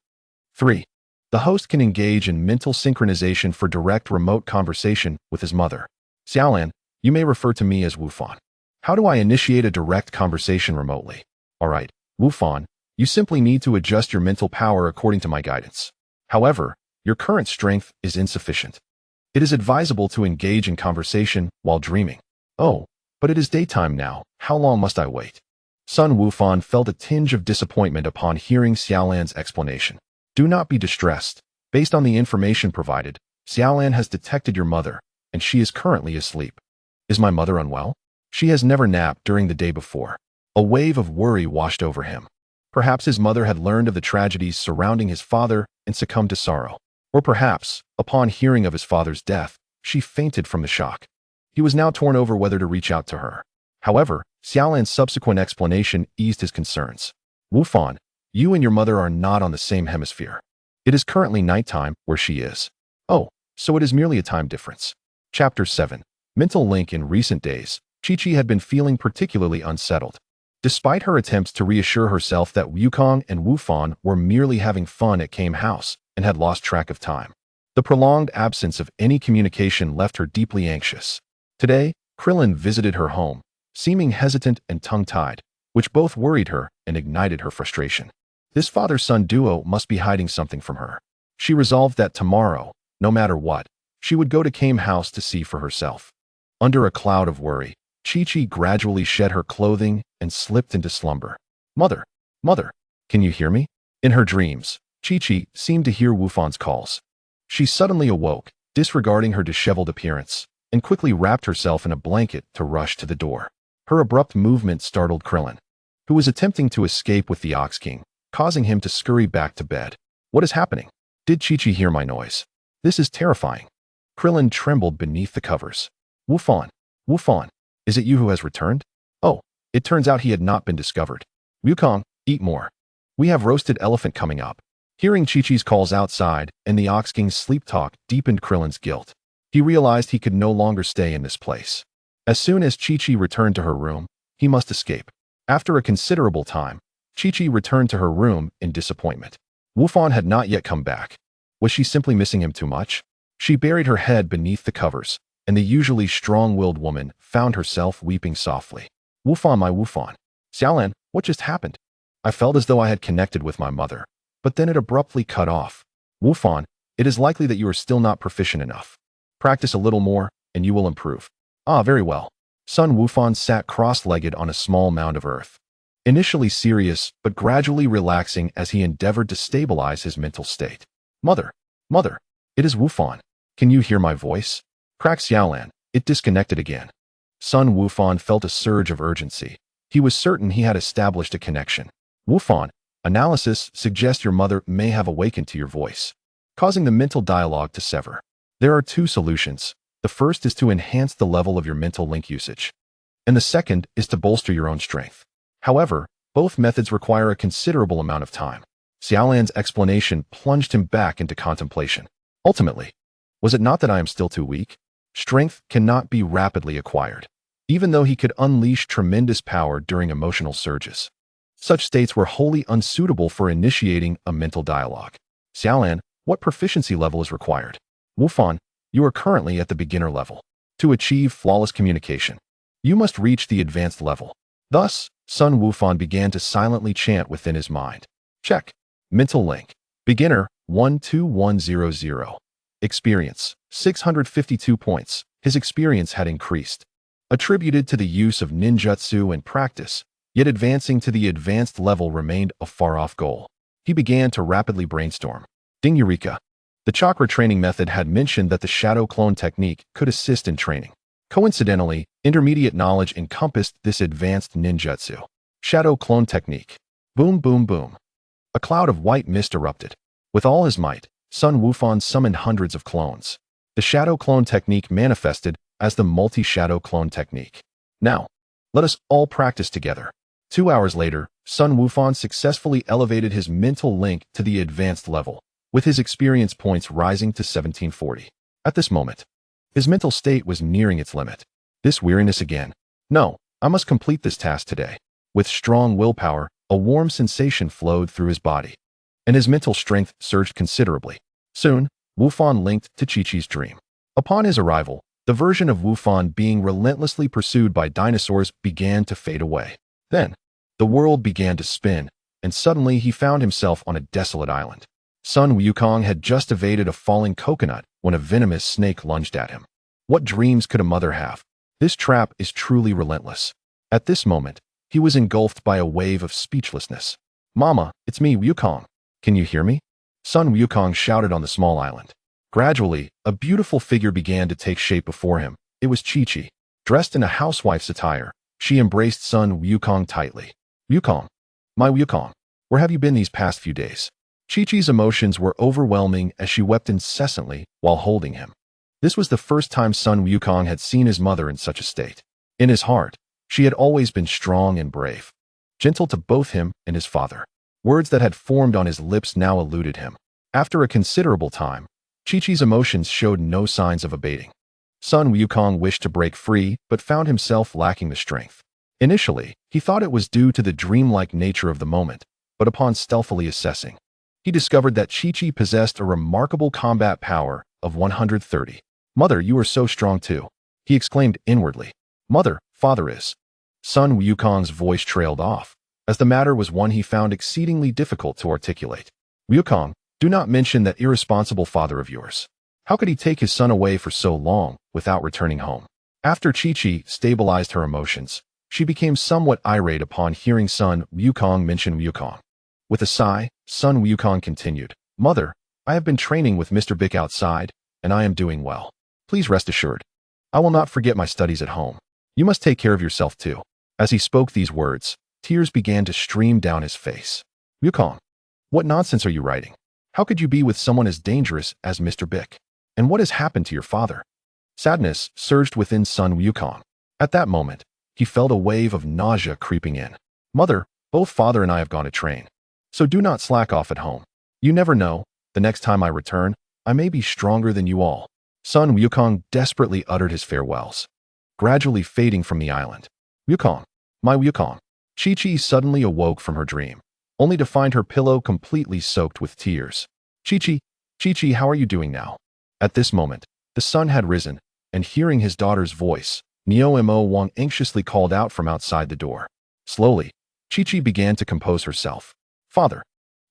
Speaker 1: 3. The host can engage in mental synchronization for direct remote conversation with his mother. Xiaolan, you may refer to me as Wufan. How do I initiate a direct conversation remotely? Alright, Wufan, you simply need to adjust your mental power according to my guidance. However, your current strength is insufficient. It is advisable to engage in conversation while dreaming. Oh, but it is daytime now. How long must I wait? Sun Wufan felt a tinge of disappointment upon hearing Xiaolan's explanation. Do not be distressed. Based on the information provided, Xiaolan has detected your mother, and she is currently asleep. Is my mother unwell? She has never napped during the day before. A wave of worry washed over him. Perhaps his mother had learned of the tragedies surrounding his father and succumbed to sorrow. Or perhaps, upon hearing of his father's death, she fainted from the shock. He was now torn over whether to reach out to her. However, Xiaolan's subsequent explanation eased his concerns. Wufan, you and your mother are not on the same hemisphere. It is currently nighttime where she is. Oh, so it is merely a time difference. Chapter 7. Mental link. In recent days, Chi-Chi had been feeling particularly unsettled. Despite her attempts to reassure herself that Wukong and Wufan were merely having fun at Kame House and had lost track of time, the prolonged absence of any communication left her deeply anxious. Today, Krillin visited her home, seeming hesitant and tongue-tied, which both worried her and ignited her frustration. This father-son duo must be hiding something from her. She resolved that tomorrow, no matter what, she would go to Kame House to see for herself. Under a cloud of worry, Chi-Chi gradually shed her clothing and slipped into slumber. Mother, mother, can you hear me? In her dreams, Chi-Chi seemed to hear Wufan's calls. She suddenly awoke, disregarding her disheveled appearance, and quickly wrapped herself in a blanket to rush to the door. Her abrupt movement startled Krillin, who was attempting to escape with the Ox King, causing him to scurry back to bed. What is happening? Did Chi-Chi hear my noise? This is terrifying. Krillin trembled beneath the covers. Wufan, Wufan, is it you who has returned? Oh, it turns out he had not been discovered. Wukong, eat more. We have roasted elephant coming up. Hearing Chi-Chi's calls outside and the Ox King's sleep talk deepened Krillin's guilt. He realized he could no longer stay in this place. As soon as Chi-Chi returned to her room, he must escape. After a considerable time, Chi-Chi returned to her room in disappointment. Wufan had not yet come back. Was she simply missing him too much? She buried her head beneath the covers, and the usually strong-willed woman found herself weeping softly. Wufan, my Wufan. Xiaolan, what just happened? I felt as though I had connected with my mother, but then it abruptly cut off. Wufan, it is likely that you are still not proficient enough. Practice a little more, and you will improve. Ah, very well. Son Wufan sat cross-legged on a small mound of earth. Initially serious, but gradually relaxing as he endeavored to stabilize his mental state. Mother, it is Wufan. Can you hear my voice? Crack Xiaolan, it disconnected again. Son Wufan felt a surge of urgency. He was certain he had established a connection. Wufan, analysis suggests your mother may have awakened to your voice, causing the mental dialogue to sever. There are two solutions. The first is to enhance the level of your mental link usage, and the second is to bolster your own strength. However, both methods require a considerable amount of time. Xiaolan's explanation plunged him back into contemplation. Ultimately, was it not that I am still too weak? Strength cannot be rapidly acquired, even though he could unleash tremendous power during emotional surges. Such states were wholly unsuitable for initiating a mental dialogue. Xiaolan, what proficiency level is required? Wufan, you are currently at the beginner level. To achieve flawless communication, you must reach the advanced level. Thus, Son Wufan began to silently chant within his mind. Check. Mental link. Beginner, 12100. Experience, 652 points. His experience had increased, attributed to the use of ninjutsu and practice, yet advancing to the advanced level remained a far-off goal. He began to rapidly brainstorm. Ding Eureka! The chakra training method had mentioned that the shadow clone technique could assist in training. Coincidentally, intermediate knowledge encompassed this advanced ninjutsu. Shadow clone technique. Boom, boom, boom. A cloud of white mist erupted. With all his might, Son Wufan summoned hundreds of clones. The shadow clone technique manifested as the multi-shadow clone technique. Now, let us all practice together. 2 hours later, Son Wufan successfully elevated his mental link to the advanced level, with his experience points rising to 1740. At this moment, his mental state was nearing its limit. This weariness again. No, I must complete this task today. With strong willpower, a warm sensation flowed through his body, and his mental strength surged considerably. Soon, Wufan linked to Chi-Chi's dream. Upon his arrival, the version of Wufan being relentlessly pursued by dinosaurs began to fade away. Then, the world began to spin, and suddenly he found himself on a desolate island. Sun Wukong had just evaded a falling coconut when a venomous snake lunged at him. What dreams could a mother have? This trap is truly relentless. At this moment, he was engulfed by a wave of speechlessness. Mama, it's me, Wukong. Can you hear me? Sun Wukong shouted on the small island. Gradually, a beautiful figure began to take shape before him. It was Chi-Chi. Dressed in a housewife's attire, she embraced Sun Wukong tightly. Wukong, my Wukong, where have you been these past few days? Chi-Chi's emotions were overwhelming as she wept incessantly while holding him. This was the first time Sun Wukong had seen his mother in such a state. In his heart, she had always been strong and brave, gentle to both him and his father. Words that had formed on his lips now eluded him. After a considerable time, Chi-Chi's emotions showed no signs of abating. Sun Wukong wished to break free, but found himself lacking the strength. Initially, he thought it was due to the dreamlike nature of the moment, but upon stealthily assessing, he discovered that Chi-Chi possessed a remarkable combat power of 130. Mother, you are so strong too, he exclaimed inwardly. Mother, father is. Sun Wukong's voice trailed off, as the matter was one he found exceedingly difficult to articulate. Wukong, do not mention that irresponsible father of yours. How could he take his son away for so long without returning home? After Chi-Chi stabilized her emotions, she became somewhat irate upon hearing Sun Wukong mention Wukong. With a sigh, Sun Wukong continued, Mother, I have been training with Mr. Bick outside, and I am doing well. Please rest assured. I will not forget my studies at home. You must take care of yourself too." As he spoke these words, tears began to stream down his face. "Wukong, what nonsense are you writing? How could you be with someone as dangerous as Mr. Bick? And what has happened to your father?" Sadness surged within Sun Wukong. At that moment, he felt a wave of nausea creeping in. "Mother, both father and I have gone to train. So do not slack off at home. You never know, the next time I return, I may be stronger than you all." Sun Wukong desperately uttered his farewells, gradually fading from the island. "Wukong, my Wukong." Chi-Chi suddenly awoke from her dream, only to find her pillow completely soaked with tears. "Chi-Chi, Chi-Chi, how are you doing now?" At this moment, the sun had risen, and hearing his daughter's voice, Neo-Mo Wang anxiously called out from outside the door. Slowly, Chi-Chi began to compose herself. "Father,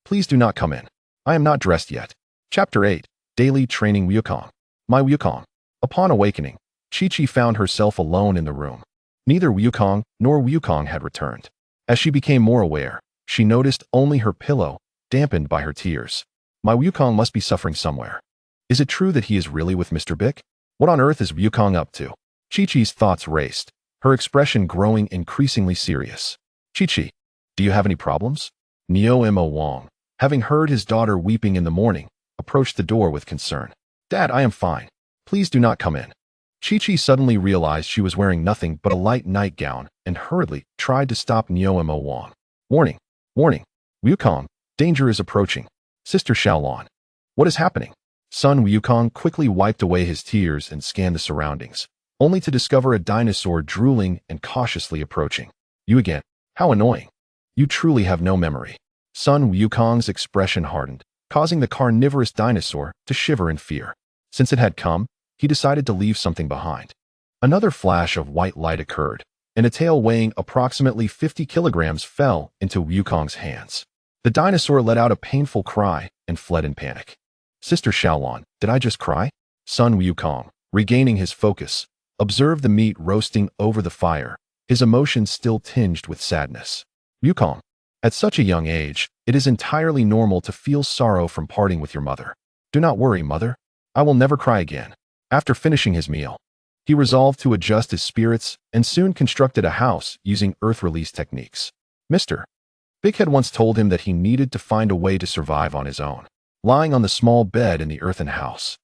Speaker 1: please do not come in. I am not dressed yet." Chapter 8, Daily Training. Wukong, my Wukong. Upon awakening, Chi-Chi found herself alone in the room. Neither Wukong nor Wukong had returned. As she became more aware, she noticed only her pillow, dampened by her tears. My Wukong must be suffering somewhere. Is it true that he is really with Mr. Bick? What on earth is Wukong up to? Chi-Chi's thoughts raced, her expression growing increasingly serious. "Chi-Chi, do you have any problems?" Neo-Mo Wang, having heard his daughter weeping in the morning, approached the door with concern. "Dad, I am fine. Please do not come in." Chi-Chi suddenly realized she was wearing nothing but a light nightgown and hurriedly tried to stop Neo-Mo Wang. "Warning! Warning! Wukong, danger is approaching. Sister Xiaolan. What is happening?" Sun Wukong quickly wiped away his tears and scanned the surroundings, only to discover a dinosaur drooling and cautiously approaching. "You again? How annoying. You truly have no memory." Sun Wukong's expression hardened, causing the carnivorous dinosaur to shiver in fear. Since it had come, he decided to leave something behind. Another flash of white light occurred, and a tail weighing approximately 50 kilograms fell into Wukong's hands. The dinosaur let out a painful cry and fled in panic. "Sister Xiaolan, did I just cry?" Sun Wukong, regaining his focus, observed the meat roasting over the fire, his emotions still tinged with sadness. "Wukong, at such a young age, it is entirely normal to feel sorrow from parting with your mother. Do not worry, mother. I will never cry again." After finishing his meal, he resolved to adjust his spirits and soon constructed a house using earth release techniques. Mr. Bick had once told him that he needed to find a way to survive on his own. Lying on the small bed in the earthen house,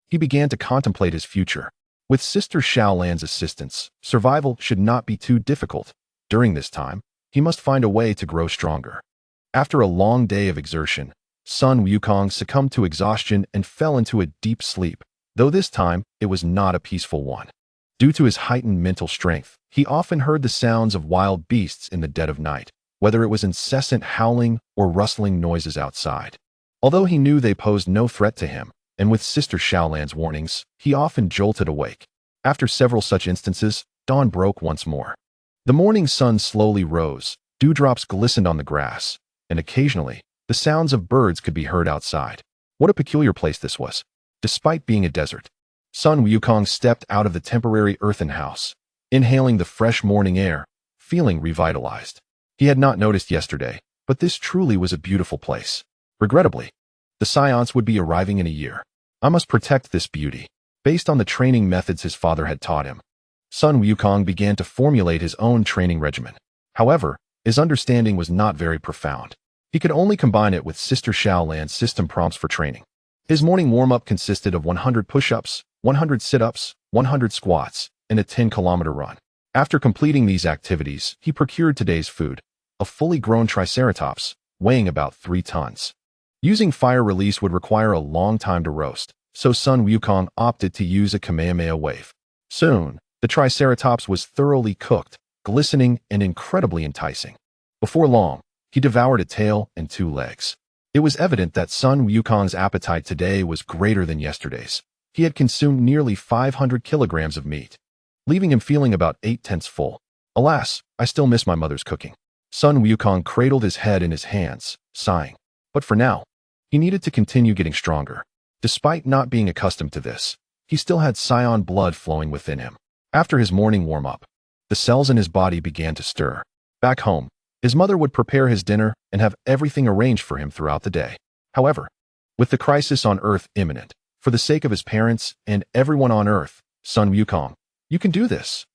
Speaker 1: he began to contemplate his future. With Sister Xiaolan's assistance, survival should not be too difficult. During this time, he must find a way to grow stronger. After a long day of exertion, Sun Wukong succumbed to exhaustion and fell into a deep sleep, though this time it was not a peaceful one. Due to his heightened mental strength, he often heard the sounds of wild beasts in the dead of night, whether it was incessant howling or rustling noises outside. Although he knew they posed no threat to him, and with Sister Xiaolan's warnings, he often jolted awake. After several such instances, dawn broke once more. The morning sun slowly rose, dewdrops glistened on the grass, and occasionally, the sounds of birds could be heard outside. What a peculiar place this was. Despite being a desert, Sun Wukong stepped out of the temporary earthen house, inhaling the fresh morning air, feeling revitalized. He had not noticed yesterday, but this truly was a beautiful place. Regrettably, the Scions would be arriving in a year. I must protect this beauty. Based on the training methods his father had taught him, Sun Wukong began to formulate his own training regimen. However, his understanding was not very profound. He could only combine it with Sister Xiaolan's system prompts for training. His morning warm-up consisted of 100 push-ups, 100 sit-ups, 100 squats, and a 10-kilometer run. After completing these activities, he procured today's food, a fully grown triceratops, weighing about 3 tons. Using fire release would require a long time to roast, so Sun Wukong opted to use a Kamehameha wave. Soon, the triceratops was thoroughly cooked, glistening and incredibly enticing. Before long, he devoured a tail and 2 legs. It was evident that Sun Wukong's appetite today was greater than yesterday's. He had consumed nearly 500 kilograms of meat, leaving him feeling about 8/10 full. Alas, I still miss my mother's cooking. Sun Wukong cradled his head in his hands, sighing. But for now, he needed to continue getting stronger. Despite not being accustomed to this, he still had Scion blood flowing within him. After his morning warm-up, the cells in his body began to stir. Back home, his mother would prepare his dinner and have everything arranged for him throughout the day. However, with the crisis on Earth imminent, For the sake of his parents and everyone on Earth, son Wukong, you can do this.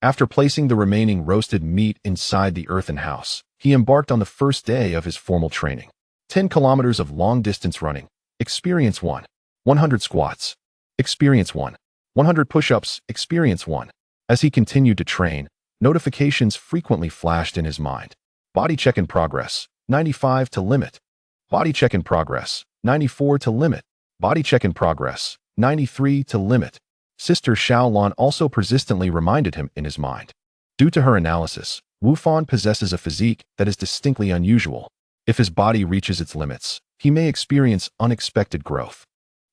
Speaker 1: After placing the remaining roasted meat inside the earthen house, he embarked on the first day of his formal training. 10 kilometers of long-distance running. Experience 1. 100 squats. Experience 1. 100 push-ups. Experience 1. As he continued to train, notifications frequently flashed in his mind. Body check in progress. 95 to limit. Body check in progress. 94 to limit. Body check in progress. 93 to limit. Sister Xiaolan also persistently reminded him in his mind. Due to her analysis, Wufan possesses a physique that is distinctly unusual. If his body reaches its limits, he may experience unexpected growth.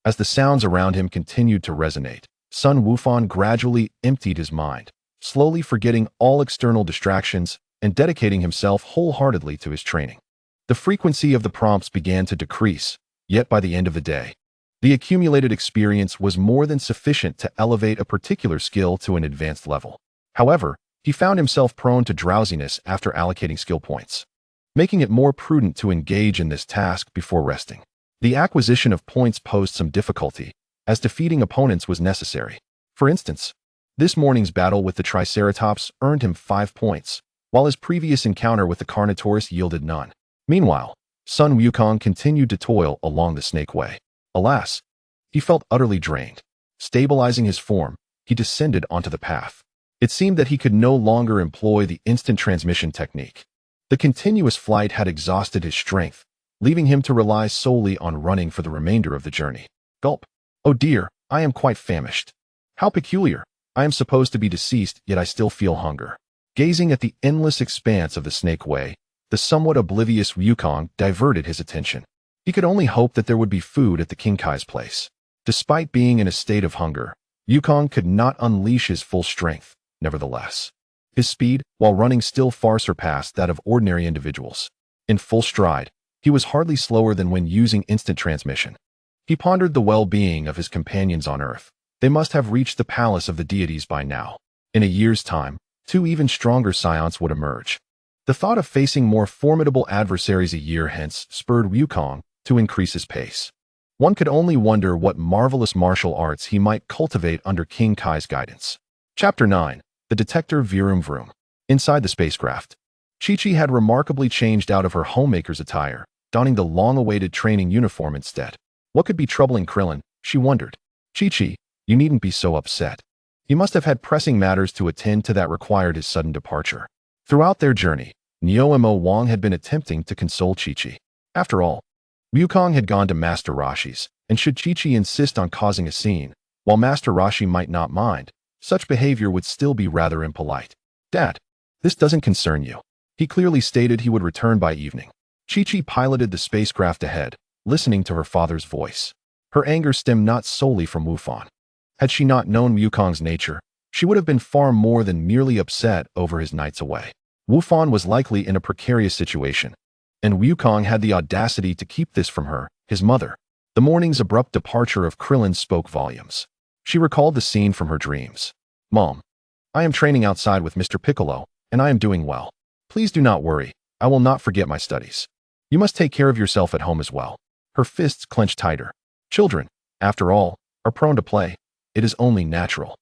Speaker 1: As the sounds around him continued to resonate, Sun Wufan gradually emptied his mind, slowly forgetting all external distractions and dedicating himself wholeheartedly to his training. The frequency of the prompts began to decrease, yet by the end of the day, the accumulated experience was more than sufficient to elevate a particular skill to an advanced level. However, he found himself prone to drowsiness after allocating skill points, making it more prudent to engage in this task before resting. The acquisition of points posed some difficulty, as defeating opponents was necessary. For instance, this morning's battle with the Triceratops earned him 5 points, while his previous encounter with the Carnotaurus yielded none. Meanwhile, Sun Wukong continued to toil along the snake way. Alas, he felt utterly drained. Stabilizing his form, he descended onto the path. It seemed that he could no longer employ the instant transmission technique. The continuous flight had exhausted his strength, leaving him to rely solely on running for the remainder of the journey. Gulp. Oh dear, I am quite famished. How peculiar. I am supposed to be deceased, yet I still feel hunger. Gazing at the endless expanse of the snake way, the somewhat oblivious Wukong diverted his attention. He could only hope that there would be food at the King Kai's place. Despite being in a state of hunger, Wukong could not unleash his full strength. Nevertheless, his speed, while running, still far surpassed that of ordinary individuals. In full stride, he was hardly slower than when using instant transmission. He pondered the well-being of his companions on Earth. They must have reached the palace of the deities by now. In a year's time, 2 even stronger scions would emerge. The thought of facing more formidable adversaries a year hence spurred Wukong to increase his pace. One could only wonder what marvelous martial arts he might cultivate under King Kai's guidance. Chapter 9. The Detector Vroom Vroom. Inside the spacecraft, Chi-Chi had remarkably changed out of her homemaker's attire, donning the long-awaited training uniform instead. What could be troubling Krillin, she wondered. Chi-Chi, you needn't be so upset. He must have had pressing matters to attend to that required his sudden departure. Throughout their journey, Nyoemo Wang had been attempting to console Chi-Chi. After all, Wukong had gone to Master Roshi's, and should Chi-Chi insist on causing a scene, while Master Roshi might not mind, such behavior would still be rather impolite. Dad, this doesn't concern you. He clearly stated he would return by evening. Chi-Chi piloted the spacecraft ahead, listening to her father's voice. Her anger stemmed not solely from Wufan. Had she not known Wukong's nature, she would have been far more than merely upset over his nights away. Wufan was likely in a precarious situation, and Wukong had the audacity to keep this from her, his mother. The morning's abrupt departure of Krillin spoke volumes. She recalled the scene from her dreams. Mom, I am training outside with Mr. Piccolo, and I am doing well. Please do not worry, I will not forget my studies. You must take care of yourself at home as well. Her fists clenched tighter. Children, after all, are prone to play. It is only natural.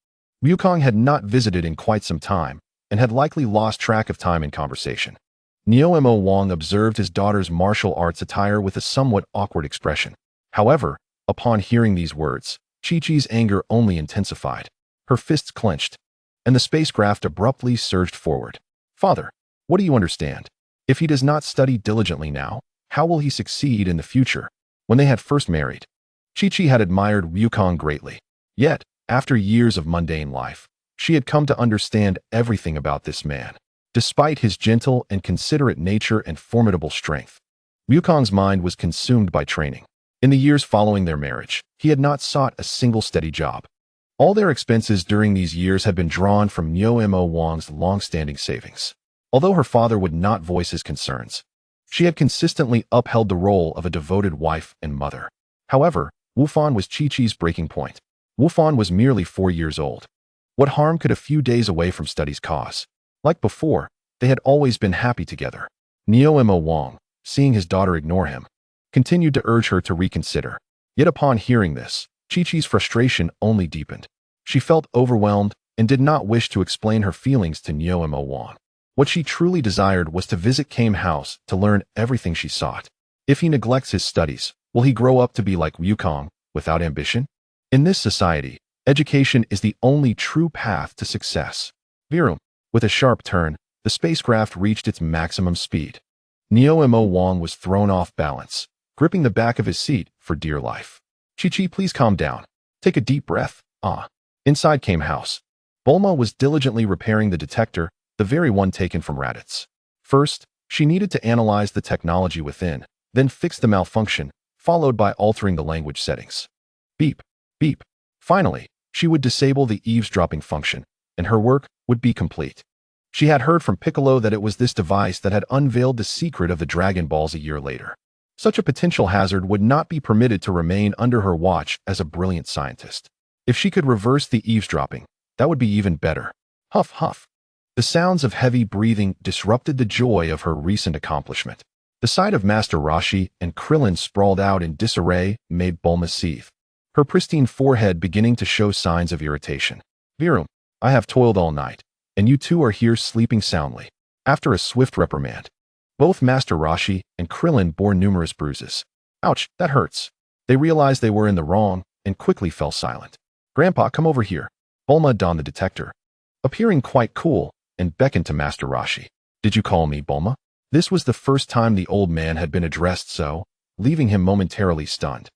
Speaker 1: Wukong had not visited in quite some time, and had likely lost track of time in conversation. Nyoemo Wang observed his daughter's martial arts attire with a somewhat awkward expression. However, upon hearing these words, Chi-Chi's anger only intensified. Her fists clenched, and the spacecraft abruptly surged forward. Father, what do you understand? If he does not study diligently now, how will he succeed in the future? When they had first married, Chi-Chi had admired Wukong greatly. Yet, after years of mundane life, she had come to understand everything about this man. Despite his gentle and considerate nature and formidable strength, Wukong's mind was consumed by training. In the years following their marriage, he had not sought a single steady job. All their expenses during these years had been drawn from Nyoemo Wang's long-standing savings. Although her father would not voice his concerns, she had consistently upheld the role of a devoted wife and mother. However, Wufan was Chi-Chi's breaking point. Wufan was merely 4 years old. What harm could a few days away from studies cause? Like before, they had always been happy together. Nyoemo Wang, seeing his daughter ignore him, continued to urge her to reconsider. Yet upon hearing this, Chi-Chi's frustration only deepened. She felt overwhelmed and did not wish to explain her feelings to Nyoemo Wang. What she truly desired was to visit Kame House to learn everything she sought. If he neglects his studies, will he grow up to be like Wukong, without ambition? In this society, education is the only true path to success. Virum. With a sharp turn, the spacecraft reached its maximum speed. Nyoemo Wang was thrown off balance, gripping the back of his seat for dear life. Chi-Chi, please calm down. Take a deep breath. Inside Kame House, Bulma was diligently repairing the detector, the very one taken from Raditz. First, she needed to analyze the technology within, then fix the malfunction, followed by altering the language settings. Beep, beep. Finally, she would disable the eavesdropping function, and her work would be complete. She had heard from Piccolo that it was this device that had unveiled the secret of the Dragon Balls a year later. Such a potential hazard would not be permitted to remain under her watch as a brilliant scientist. If she could reverse the eavesdropping, that would be even better. Huff, huff. The sounds of heavy breathing disrupted the joy of her recent accomplishment. The sight of Master Roshi and Krillin sprawled out in disarray made Bulma seethe, her pristine forehead beginning to show signs of irritation. Virum, I have toiled all night, and you two are here sleeping soundly. After a swift reprimand, both Master Roshi and Krillin bore numerous bruises. Ouch, that hurts. They realized they were in the wrong and quickly fell silent. Grandpa, come over here. Bulma donned the detector, appearing quite cool, and beckoned to Master Roshi. Did you call me, Bulma? This was the first time the old man had been addressed so, leaving him momentarily stunned.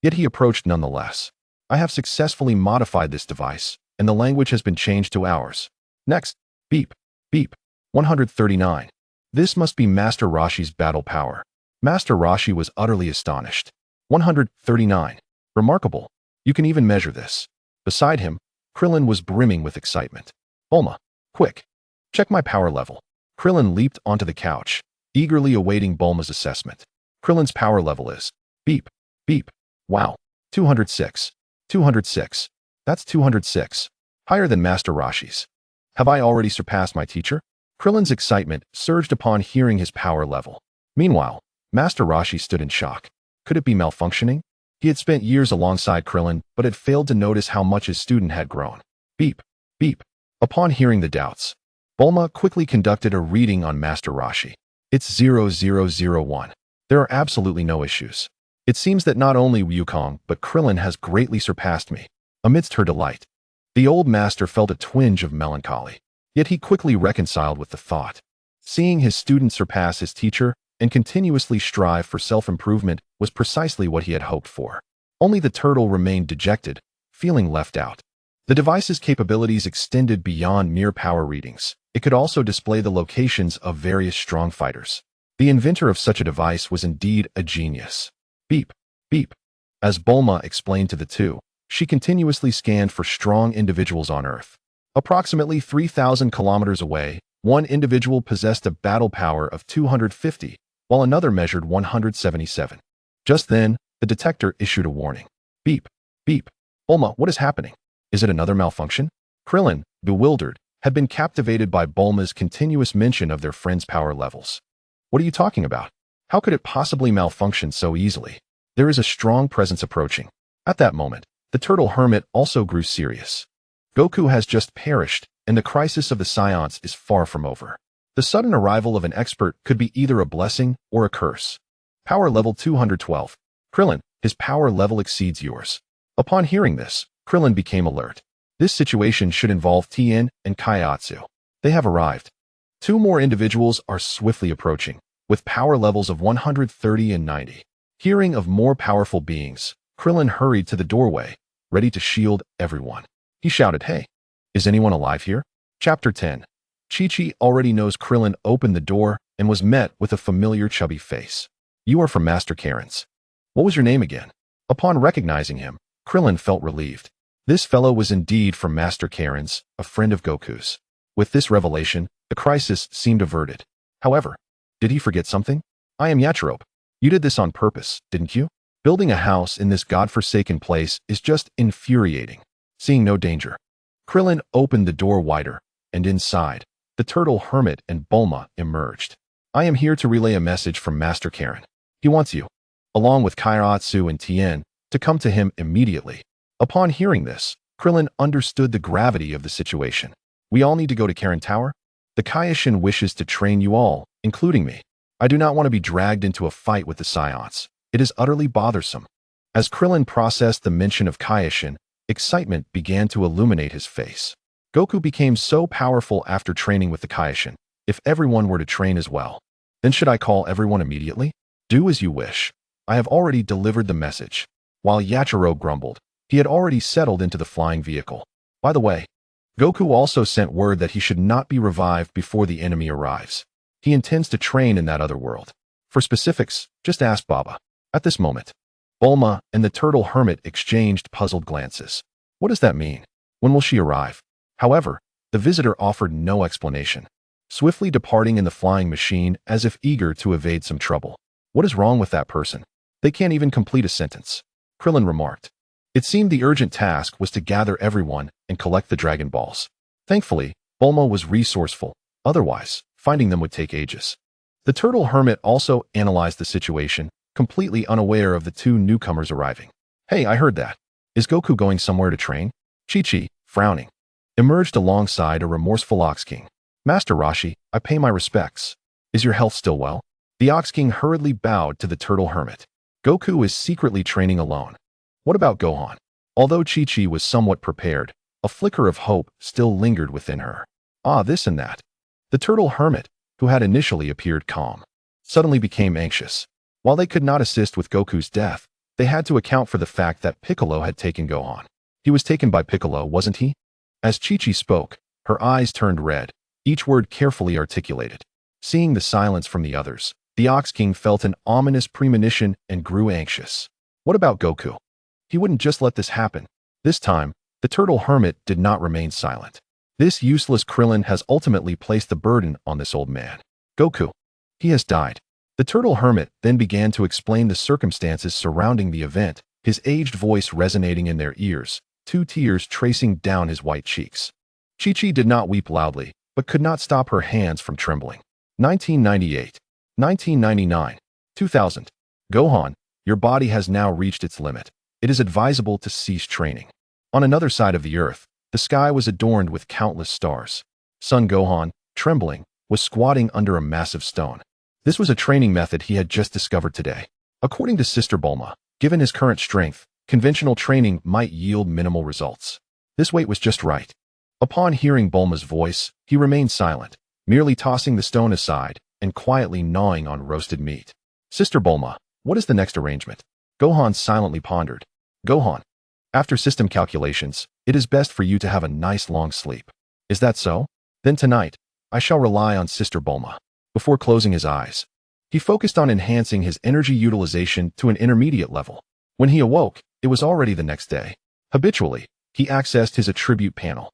Speaker 1: Yet he approached nonetheless. I have successfully modified this device, and the language has been changed to ours. Next, beep, beep. 139. This must be Master Roshi's battle power. Master Roshi was utterly astonished. 139. Remarkable. You can even measure this. Beside him, Krillin was brimming with excitement. Bulma, quick. Check my power level. Krillin leaped onto the couch, eagerly awaiting Bulma's assessment. Krillin's power level is beep, beep. Wow. 206. 206. That's 206. Higher than Master Roshi's. Have I already surpassed my teacher? Krillin's excitement surged upon hearing his power level. Meanwhile, Master Roshi stood in shock. Could it be malfunctioning? He had spent years alongside Krillin, but had failed to notice how much his student had grown. Beep, beep. Upon hearing the doubts, Bulma quickly conducted a reading on Master Roshi. It's 0001. There are absolutely no issues. It seems that not only Wukong, but Krillin has greatly surpassed me. Amidst her delight, the old master felt a twinge of melancholy. Yet he quickly reconciled with the thought. Seeing his student surpass his teacher and continuously strive for self-improvement was precisely what he had hoped for. Only the turtle remained dejected, feeling left out. The device's capabilities extended beyond mere power readings. It could also display the locations of various strong fighters. The inventor of such a device was indeed a genius. Beep, beep. As Bulma explained to the two, she continuously scanned for strong individuals on Earth. Approximately 3,000 kilometers away, one individual possessed a battle power of 250, while another measured 177. Just then, the detector issued a warning. Beep, beep. Bulma, what is happening? Is it another malfunction? Krillin, bewildered, had been captivated by Bulma's continuous mention of their friend's power levels. What are you talking about? How could it possibly malfunction so easily? There is a strong presence approaching. At that moment, the turtle hermit also grew serious. Goku has just perished, and the crisis of the Science is far from over. The sudden arrival of an expert could be either a blessing or a curse. Power level 212. Krillin, his power level exceeds yours. Upon hearing this, Krillin became alert. This situation should involve Tien and Kaiatsu. They have arrived. Two more individuals are swiftly approaching, with power levels of 130 and 90. Hearing of more powerful beings, Krillin hurried to the doorway, ready to shield everyone. He shouted, "Hey, is anyone alive here?" Chapter 10. Chi-Chi already knows Krillin opened the door and was met with a familiar chubby face. You are from Master Karen's. What was your name again? Upon recognizing him, Krillin felt relieved. This fellow was indeed from Master Karen's, a friend of Goku's. With this revelation, the crisis seemed averted. However, did he forget something? I am Yachirobe. You did this on purpose, didn't you? Building a house in this godforsaken place is just infuriating. Seeing no danger, Krillin opened the door wider, and inside, the turtle hermit and Bulma emerged. I am here to relay a message from Master Karen. He wants you, along with Kairatsu and Tien, to come to him immediately. Upon hearing this, Krillin understood the gravity of the situation. We all need to go to Karen Tower? The Kaioshin wishes to train you all, including me. I do not want to be dragged into a fight with the Scions. It is utterly bothersome. As Krillin processed the mention of Kaioshin, excitement began to illuminate his face. Goku became so powerful after training with the Kaioshin. If everyone were to train as well, then should I call everyone immediately? Do as you wish. I have already delivered the message. While Yachirobe grumbled, he had already settled into the flying vehicle. By the way, Goku also sent word that he should not be revived before the enemy arrives. He intends to train in that other world. For specifics, just ask Baba. At this moment, Bulma and the Turtle Hermit exchanged puzzled glances. What does that mean? When will she arrive? However, the visitor offered no explanation, swiftly departing in the flying machine as if eager to evade some trouble. What is wrong with that person? They can't even complete a sentence, Krillin remarked. It seemed the urgent task was to gather everyone and collect the Dragon Balls. Thankfully, Bulma was resourceful, otherwise, finding them would take ages. The Turtle Hermit also analyzed the situation, completely unaware of the two newcomers arriving. Hey, I heard that. Is Goku going somewhere to train? Chi-Chi, frowning, emerged alongside a remorseful Ox King. Master Roshi, I pay my respects. Is your health still well? The Ox King hurriedly bowed to the Turtle Hermit. Goku is secretly training alone. What about Gohan? Although Chi-Chi was somewhat prepared, a flicker of hope still lingered within her. This and that. The Turtle Hermit, who had initially appeared calm, suddenly became anxious. While they could not assist with Goku's death, they had to account for the fact that Piccolo had taken Gohan. He was taken by Piccolo, wasn't he? As Chi-Chi spoke, her eyes turned red, each word carefully articulated. Seeing the silence from the others, the Ox King felt an ominous premonition and grew anxious. What about Goku? He wouldn't just let this happen. This time, the Turtle Hermit did not remain silent. This useless Krillin has ultimately placed the burden on this old man. Goku. He has died. The Turtle Hermit then began to explain the circumstances surrounding the event, his aged voice resonating in their ears, 2 tears tracing down his white cheeks. Chi-Chi did not weep loudly, but could not stop her hands from trembling. 1998, 1999, 2000. Gohan, your body has now reached its limit. It is advisable to cease training. On another side of the earth, the sky was adorned with countless stars. Son Gohan, trembling, was squatting under a massive stone. This was a training method he had just discovered today. According to Sister Bulma, given his current strength, conventional training might yield minimal results. This weight was just right. Upon hearing Bulma's voice, he remained silent, merely tossing the stone aside and quietly gnawing on roasted meat. Sister Bulma, what is the next arrangement? Gohan silently pondered. Gohan, after system calculations, it is best for you to have a nice long sleep. Is that so? Then tonight, I shall rely on Sister Bulma. Before closing his eyes, he focused on enhancing his energy utilization to an intermediate level. When he awoke, it was already the next day. Habitually, he accessed his attribute panel.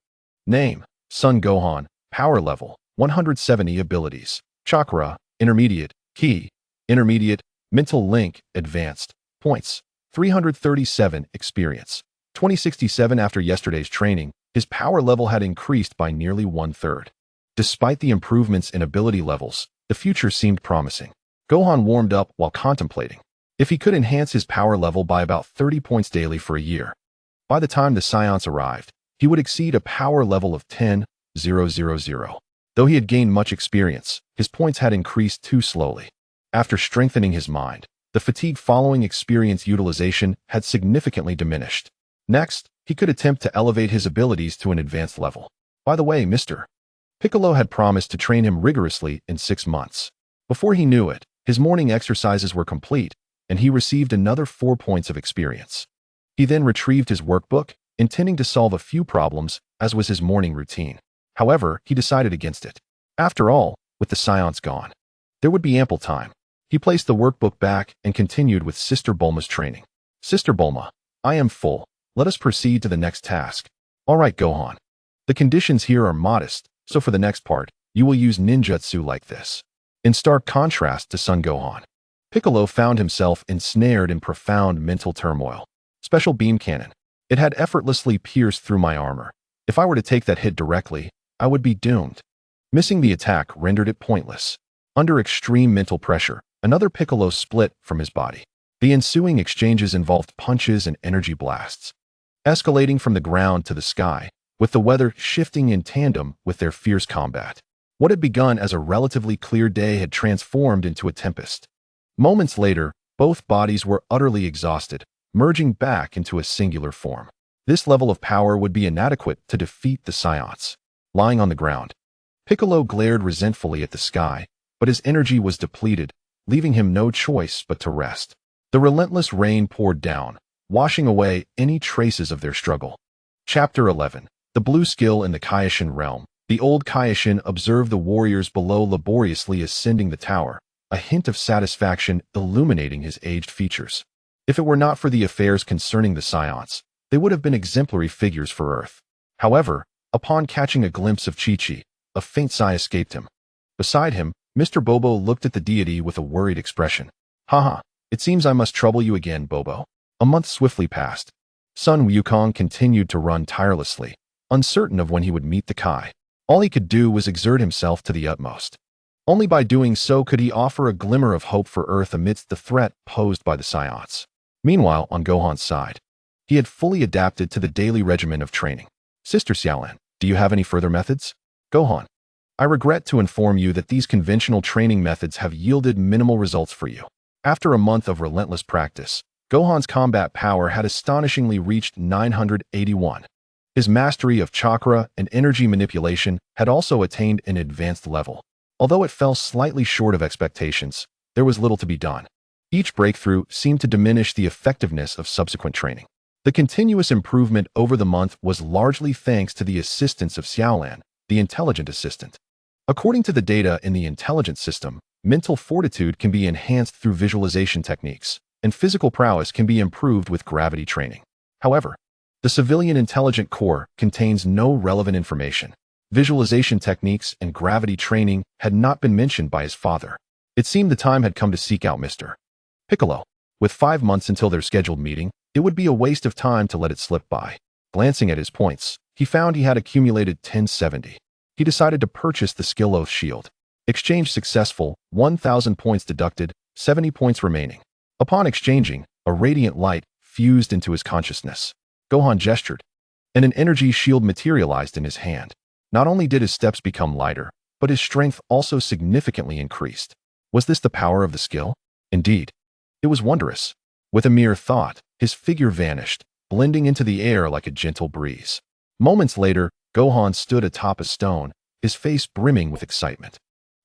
Speaker 1: Name, Son Gohan, power level, 170 abilities, chakra, intermediate, ki, intermediate, mental link, advanced, points, 337 experience. 2067 after yesterday's training, his power level had increased by nearly 1/3. Despite the improvements in ability levels, the future seemed promising. Gohan warmed up while contemplating. If he could enhance his power level by about 30 points daily for a year, by the time the Scions arrived, he would exceed a power level of 10,000. Though he had gained much experience, his points had increased too slowly. After strengthening his mind, the fatigue following experience utilization had significantly diminished. Next, he could attempt to elevate his abilities to an advanced level. By the way, Mr. Piccolo had promised to train him rigorously in 6 months. Before he knew it, his morning exercises were complete, and he received another 4 points of experience. He then retrieved his workbook, intending to solve a few problems, as was his morning routine. However, he decided against it. After all, with the Scions gone, there would be ample time. He placed the workbook back and continued with Sister Bulma's training. Sister Bulma, I am full. Let us proceed to the next task. All right, Gohan. The conditions here are modest, so for the next part, you will use ninjutsu like this. In stark contrast to Son Gohan, Piccolo found himself ensnared in profound mental turmoil. Special beam cannon. It had effortlessly pierced through my armor. If I were to take that hit directly, I would be doomed. Missing the attack rendered it pointless. Under extreme mental pressure, another Piccolo split from his body. The ensuing exchanges involved punches and energy blasts. escalating from the ground to the sky, with the weather shifting in tandem with their fierce combat. What had begun as a relatively clear day had transformed into a tempest. Moments later, both bodies were utterly exhausted, merging back into a singular form. This level of power would be inadequate to defeat the Science. Lying on the ground, Piccolo glared resentfully at the sky, but his energy was depleted, leaving him no choice but to rest. The relentless rain poured down, washing away any traces of their struggle. Chapter 11. The Blue Skill in the Kaioshin Realm. The old Kaioshin observed the warriors below laboriously ascending the tower, a hint of satisfaction illuminating his aged features. If it were not for the affairs concerning the Science, they would have been exemplary figures for Earth. However, upon catching a glimpse of Chi-Chi, a faint sigh escaped him. Beside him, Mr. Bobo looked at the deity with a worried expression. Haha, it seems I must trouble you again, Bobo. A month swiftly passed. Sun Wukong continued to run tirelessly, uncertain of when he would meet the Kai. All he could do was exert himself to the utmost. Only by doing so could he offer a glimmer of hope for Earth amidst the threat posed by the Science. Meanwhile, on Gohan's side, he had fully adapted to the daily regimen of training. Sister Xiaolan, do you have any further methods? Gohan, I regret to inform you that these conventional training methods have yielded minimal results for you. After a month of relentless practice, Gohan's combat power had astonishingly reached 981. His mastery of chakra and energy manipulation had also attained an advanced level. Although it fell slightly short of expectations, there was little to be done. Each breakthrough seemed to diminish the effectiveness of subsequent training. The continuous improvement over the month was largely thanks to the assistance of Xiaolan, the intelligent assistant. According to the data in the intelligent system, mental fortitude can be enhanced through visualization techniques, and physical prowess can be improved with gravity training. However, the civilian intelligent core contains no relevant information. Visualization techniques and gravity training had not been mentioned by his father. It seemed the time had come to seek out Mr. Piccolo. With 5 months until their scheduled meeting, it would be a waste of time to let it slip by. Glancing at his points, he found he had accumulated 1070. He decided to purchase the Skill Oath Shield. Exchange successful, 1,000 points deducted, 70 points remaining. Upon exchanging, a radiant light fused into his consciousness. Gohan gestured, and an energy shield materialized in his hand. Not only did his steps become lighter, but his strength also significantly increased. Was this the power of the skill? Indeed. It was wondrous. With a mere thought, his figure vanished, blending into the air like a gentle breeze. Moments later, Gohan stood atop a stone, his face brimming with excitement.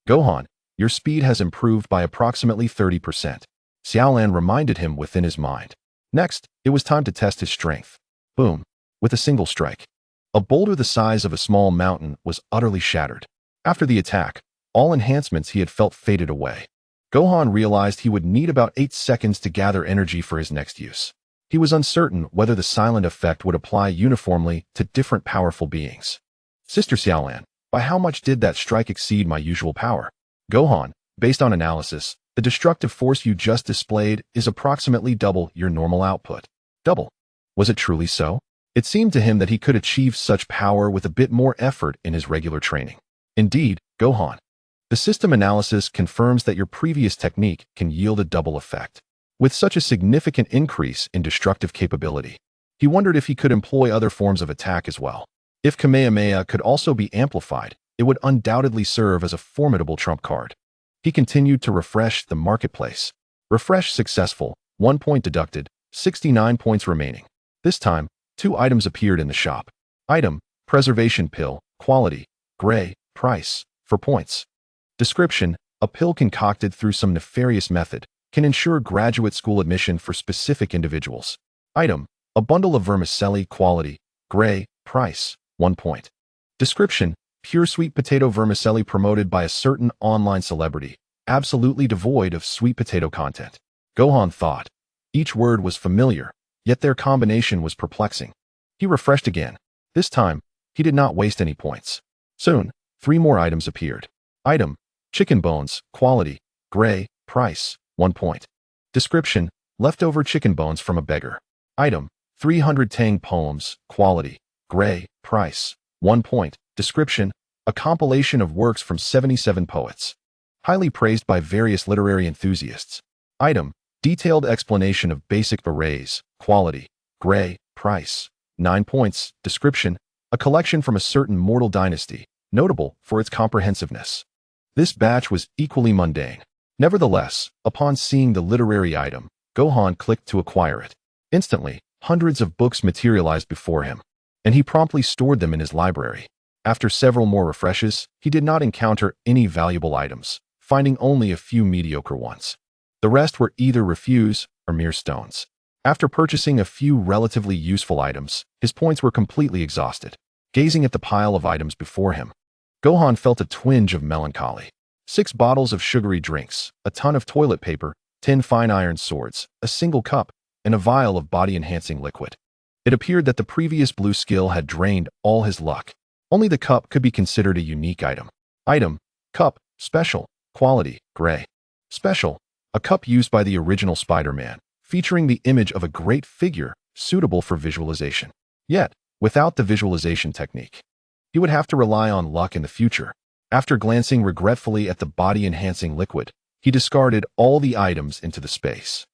Speaker 1: Gohan, your speed has improved by approximately 30%. Xiaolan reminded him within his mind. Next, it was time to test his strength. Boom. With a single strike, a boulder the size of a small mountain was utterly shattered. After the attack, all enhancements he had felt faded away. Gohan realized he would need about 8 seconds to gather energy for his next use. He was uncertain whether the silent effect would apply uniformly to different powerful beings. Sister Xiaolan, by how much did that strike exceed my usual power? Gohan, based on analysis, the destructive force you just displayed is approximately double your normal output. Double. Was it truly so? It seemed to him that he could achieve such power with a bit more effort in his regular training. Indeed, Gohan, the system analysis confirms that your previous technique can yield a double effect. With such a significant increase in destructive capability, he wondered if he could employ other forms of attack as well. If Kamehameha could also be amplified, it would undoubtedly serve as a formidable trump card. He continued to refresh the marketplace. Refresh successful, 1 point deducted, 69 points remaining. This time, 2 items appeared in the shop. Item, preservation pill, quality, gray, price, for points. Description, a pill concocted through some nefarious method can ensure graduate school admission for specific individuals. Item, a bundle of vermicelli, quality, gray, price, 1 point. Description, pure sweet potato vermicelli promoted by a certain online celebrity, absolutely devoid of sweet potato content. Gohan thought. Each word was familiar, yet their combination was perplexing. He refreshed again. This time, he did not waste any points. Soon, 3 more items appeared. Item, chicken bones, quality, gray, price, 1 point. Description, leftover chicken bones from a beggar. Item, 300 Tang poems, quality, gray, price, 1 point. Description, a compilation of works from 77 poets. Highly praised by various literary enthusiasts. Item, detailed explanation of basic arrays, quality, gray, price, 9 points. Description: a collection from a certain mortal dynasty, notable for its comprehensiveness. This batch was equally mundane. Nevertheless, upon seeing the literary item, Gohan clicked to acquire it. Instantly, hundreds of books materialized before him, and he promptly stored them in his library. After several more refreshes, he did not encounter any valuable items, finding only a few mediocre ones. The rest were either refuse or mere stones. After purchasing a few relatively useful items, his points were completely exhausted. Gazing at the pile of items before him, Gohan felt a twinge of melancholy. 6 bottles of sugary drinks, a ton of toilet paper, 10 fine iron swords, a single cup, and a vial of body-enhancing liquid. It appeared that the previous blue skill had drained all his luck. Only the cup could be considered a unique item. Item: cup, special, quality, gray. Special: a cup used by the original Spider-Man, featuring the image of a great figure, suitable for visualization. Yet, without the visualization technique, he would have to rely on luck in the future. After glancing regretfully at the body-enhancing liquid, he discarded all the items into the space.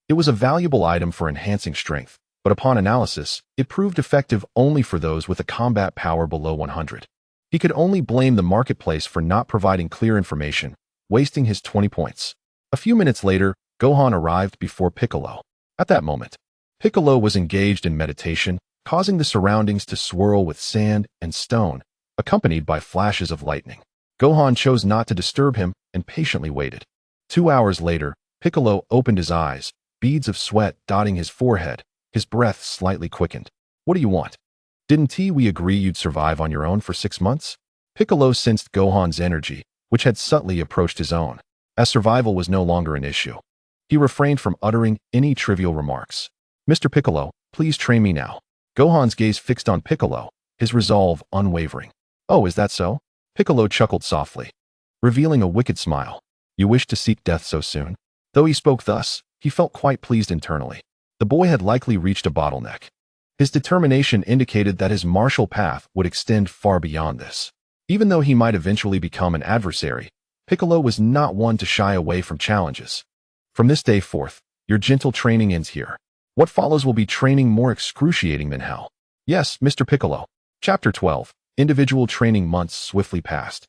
Speaker 1: It was a valuable item for enhancing strength, but upon analysis, it proved effective only for those with a combat power below 100. He could only blame the marketplace for not providing clear information, wasting his 20 points. A few minutes later, Gohan arrived before Piccolo. At that moment, Piccolo was engaged in meditation, causing the surroundings to swirl with sand and stone, accompanied by flashes of lightning. Gohan chose not to disturb him and patiently waited. 2 hours later, Piccolo opened his eyes, beads of sweat dotting his forehead, his breath slightly quickened. What do you want? Didn't we agree you'd survive on your own for 6 months? Piccolo sensed Gohan's energy, which had subtly approached his own, as survival was no longer an issue. He refrained from uttering any trivial remarks. Mr. Piccolo, please train me now. Gohan's gaze fixed on Piccolo, his resolve unwavering. Oh, is that so? Piccolo chuckled softly, revealing a wicked smile. You wish to seek death so soon? Though he spoke thus, he felt quite pleased internally. The boy had likely reached a bottleneck. His determination indicated that his martial path would extend far beyond this. Even though he might eventually become an adversary, Piccolo was not one to shy away from challenges. From this day forth, your gentle training ends here. What follows will be training more excruciating than hell. Yes, Mr. Piccolo. Chapter 12. Individual training months swiftly passed.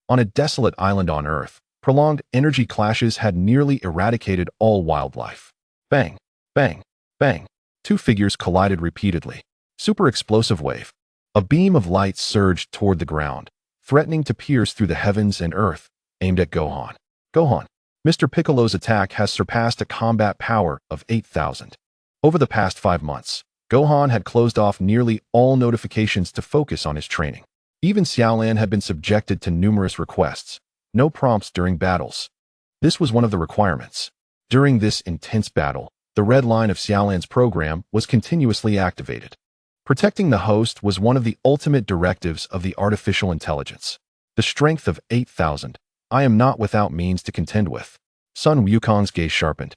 Speaker 1: On a desolate island on Earth, prolonged energy clashes had nearly eradicated all wildlife. Bang, bang, bang. 2 figures collided repeatedly. Super explosive wave. A beam of light surged toward the ground, threatening to pierce through the heavens and earth, aimed at Gohan. Gohan. Mr. Piccolo's attack has surpassed a combat power of 8,000. Over the past 5 months, Gohan had closed off nearly all notifications to focus on his training. Even Xiaolan had been subjected to numerous requests. No prompts during battles. This was one of the requirements. During this intense battle, the red line of Xiaolan's program was continuously activated. Protecting the host was one of the ultimate directives of the artificial intelligence. The strength of 8,000. I am not without means to contend with. Sun Wukong's gaze sharpened,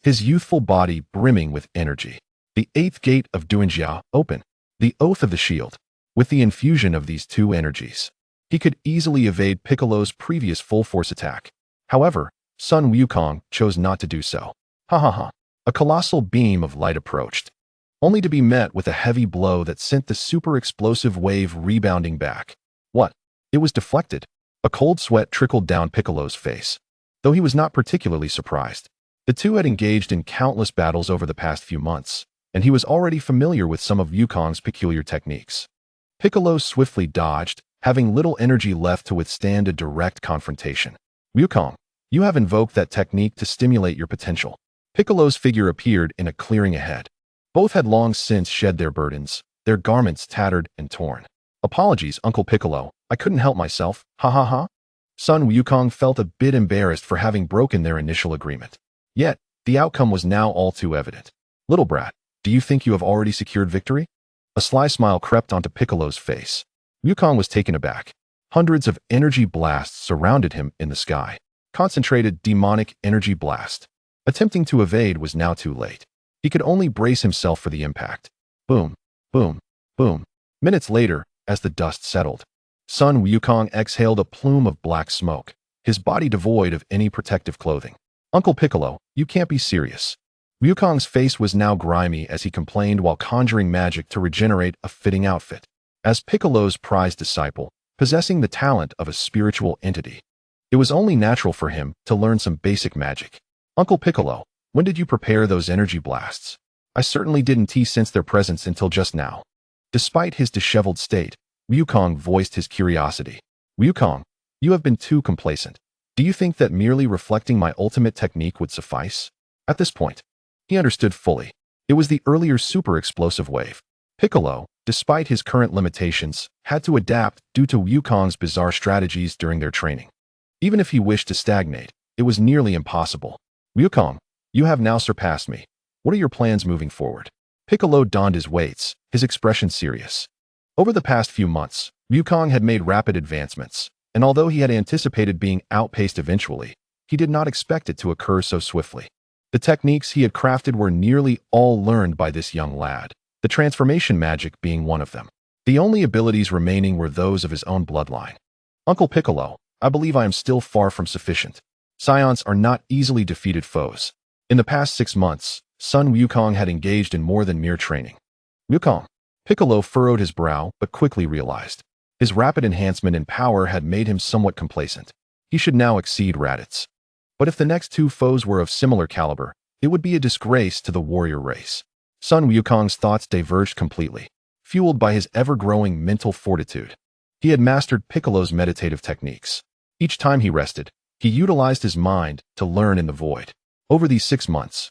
Speaker 1: his youthful body brimming with energy. The 8th gate of Duanjia open. The oath of the shield. With the infusion of these 2 energies, he could easily evade Piccolo's previous full-force attack. However, Sun Wukong chose not to do so. Ha ha ha. A colossal beam of light approached, only to be met with a heavy blow that sent the super explosive wave rebounding back. What? It was deflected. A cold sweat trickled down Piccolo's face, though he was not particularly surprised. The 2 had engaged in countless battles over the past few months, and he was already familiar with some of Wukong's peculiar techniques. Piccolo swiftly dodged, having little energy left to withstand a direct confrontation. Wukong, you have invoked that technique to stimulate your potential. Piccolo's figure appeared in a clearing ahead. Both had long since shed their burdens, their garments tattered and torn. Apologies, Uncle Piccolo, I couldn't help myself, ha ha ha. Sun Wukong felt a bit embarrassed for having broken their initial agreement. Yet, the outcome was now all too evident. Little brat, do you think you have already secured victory? A sly smile crept onto Piccolo's face. Wukong was taken aback. Hundreds of energy blasts surrounded him in the sky. Concentrated demonic energy blast. Attempting to evade was now too late. He could only brace himself for the impact. Boom, boom, boom. Minutes later, as the dust settled, Sun Wukong exhaled a plume of black smoke, his body devoid of any protective clothing. Uncle Piccolo, you can't be serious. Wukong's face was now grimy as he complained while conjuring magic to regenerate a fitting outfit. As Piccolo's prized disciple, possessing the talent of a spiritual entity, it was only natural for him to learn some basic magic. Uncle Piccolo, when did you prepare those energy blasts? I certainly didn't sense their presence until just now. Despite his disheveled state, Wukong voiced his curiosity. Wukong, you have been too complacent. Do you think that merely reflecting my ultimate technique would suffice? At this point, he understood fully. It was the earlier super explosive wave. Piccolo, despite his current limitations, had to adapt due to Wukong's bizarre strategies during their training. Even if he wished to stagnate, it was nearly impossible. Wukong, you have now surpassed me. What are your plans moving forward? Piccolo donned his weights, his expression serious. Over the past few months, Wukong had made rapid advancements, and although he had anticipated being outpaced eventually, he did not expect it to occur so swiftly. The techniques he had crafted were nearly all learned by this young lad, the transformation magic being one of them. The only abilities remaining were those of his own bloodline. Uncle Piccolo, I believe I am still far from sufficient. Scions are not easily defeated foes. In the past 6 months, son Wukong had engaged in more than mere training. Wukong. Piccolo furrowed his brow but quickly realized. His rapid enhancement in power had made him somewhat complacent. He should now exceed Raditz. But if the next 2 foes were of similar caliber, it would be a disgrace to the warrior race. Son Wukong's thoughts diverged completely, fueled by his ever-growing mental fortitude. He had mastered Piccolo's meditative techniques. Each time he rested, he utilized his mind to learn in the void. Over these 6 months,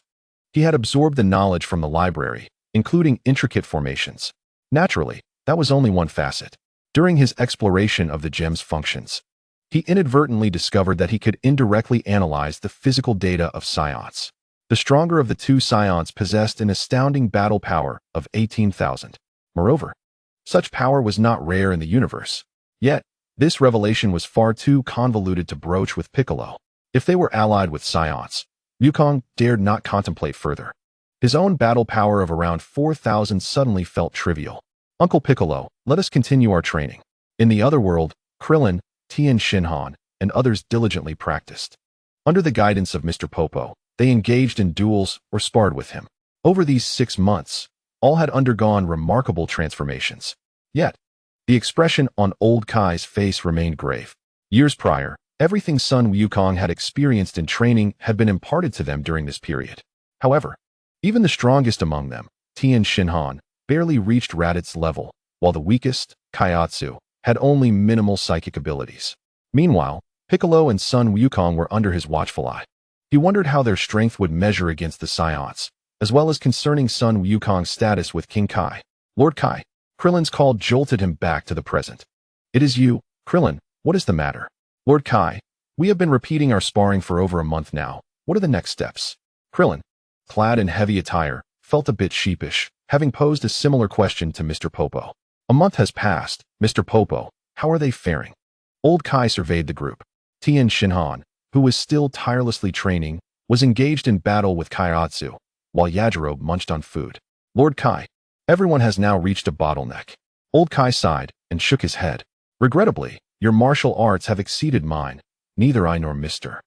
Speaker 1: he had absorbed the knowledge from the library, including intricate formations. Naturally, that was only one facet. During his exploration of the gem's functions, he inadvertently discovered that he could indirectly analyze the physical data of scions. The stronger of the 2 scions possessed an astounding battle power of 18,000. Moreover, such power was not rare in the universe. Yet, this revelation was far too convoluted to broach with Piccolo. If they were allied with scions, Wukong dared not contemplate further. His own battle power of around 4,000 suddenly felt trivial. Uncle Piccolo, let us continue our training. In the other world, Krillin, Tien Shinhan, and others diligently practiced. Under the guidance of Mr. Popo, they engaged in duels or sparred with him. Over these 6 months, all had undergone remarkable transformations. Yet, the expression on old Kai's face remained grave. Years prior, everything son Wukong had experienced in training had been imparted to them during this period. However, even the strongest among them, Tien Shinhan, barely reached Raditz's level, while the weakest, Kaiatsu, had only minimal psychic abilities. Meanwhile, Piccolo and son Wukong were under his watchful eye. He wondered how their strength would measure against the scions, as well as concerning son Wukong's status with King Kai. Lord Kai, Krillin's call jolted him back to the present. It is you, Krillin, what is the matter? Lord Kai, we have been repeating our sparring for over a month now. What are the next steps? Krillin, clad in heavy attire, felt a bit sheepish, having posed a similar question to Mr. Popo. A month has passed. Mr. Popo, how are they faring? Old Kai surveyed the group. Tien Shinhan, who was still tirelessly training, was engaged in battle with Kaiatsu, while Yajirobe munched on food. Lord Kai, everyone has now reached a bottleneck. Old Kai sighed and shook his head. Regrettably, your martial arts have exceeded mine. Neither I nor Mr.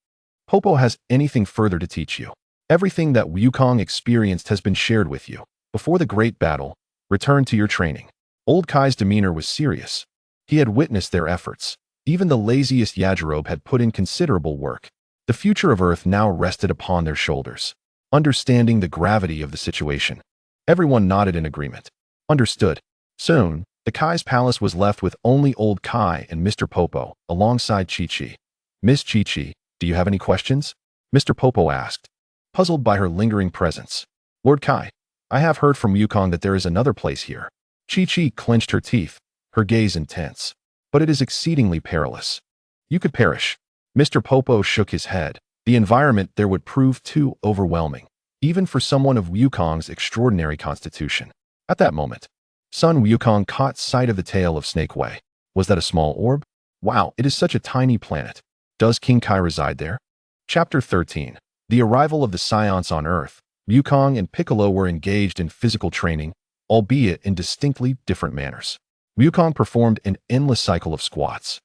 Speaker 1: Popo has anything further to teach you. Everything that Wukong experienced has been shared with you. Before the great battle, return to your training. Old Kai's demeanor was serious. He had witnessed their efforts. Even the laziest Yajirobe had put in considerable work. The future of Earth now rested upon their shoulders. Understanding the gravity of the situation, everyone nodded in agreement. Understood. Soon, the Kai's palace was left with only Old Kai and Mr. Popo, alongside Chi-Chi. Miss Chi-Chi, do you have any questions? Mr. Popo asked, puzzled by her lingering presence. Lord Kai, I have heard from Wukong that there is another place here. Chi-Chi clenched her teeth, her gaze intense. But it is exceedingly perilous. You could perish. Mr. Popo shook his head. The environment there would prove too overwhelming, even for someone of Wukong's extraordinary constitution. At that moment, son Wukong caught sight of the tail of Snake Way. Was that a small orb? Wow, it is such a tiny planet. Does King Kai reside there? Chapter 13. The arrival of the scions on Earth. Wukong and Piccolo were engaged in physical training, albeit in distinctly different manners. Wukong performed an endless cycle of squats,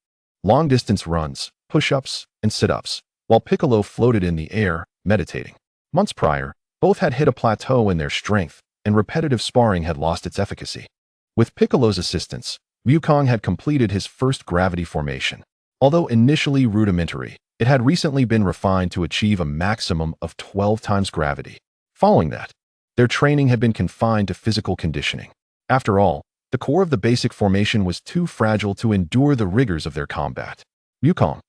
Speaker 1: long-distance runs, push-ups, and sit-ups, while Piccolo floated in the air, meditating. Months prior, Both had hit a plateau in their strength, and repetitive sparring had lost its efficacy. With Piccolo's assistance, Wukong had completed his first gravity formation. Although initially rudimentary, it had recently been refined to achieve a maximum of 12 times gravity. Following that, their training had been confined to physical conditioning. After all, the core of the basic formation was too fragile to endure the rigors of their combat. Wukong,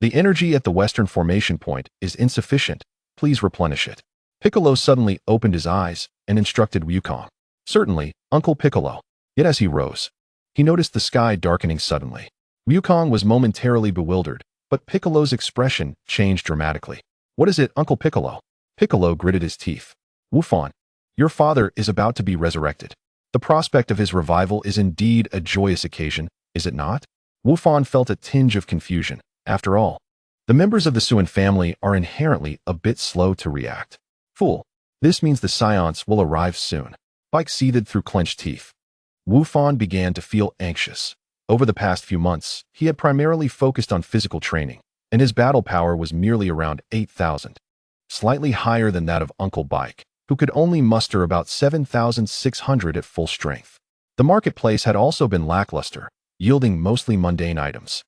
Speaker 1: the energy at the Western formation point is insufficient. Please replenish it. Piccolo suddenly opened his eyes and instructed Wukong. Certainly, Uncle Piccolo. Yet as he rose, he noticed the sky darkening suddenly. Wukong was momentarily bewildered, but Piccolo's expression changed dramatically. What is it, Uncle Piccolo? Piccolo gritted his teeth. Wufan, your father is about to be resurrected. The prospect of his revival is indeed a joyous occasion, is it not? Wufan felt a tinge of confusion. After all, the members of the Suan family are inherently a bit slow to react. Fool, this means the seance will arrive soon. Bike seethed through clenched teeth. Wufan began to feel anxious. Over the past few months, he had primarily focused on physical training, and his battle power was merely around 8,000, slightly higher than that of Uncle Bike, who could only muster about 7,600 at full strength. The marketplace had also been lackluster, yielding mostly mundane items,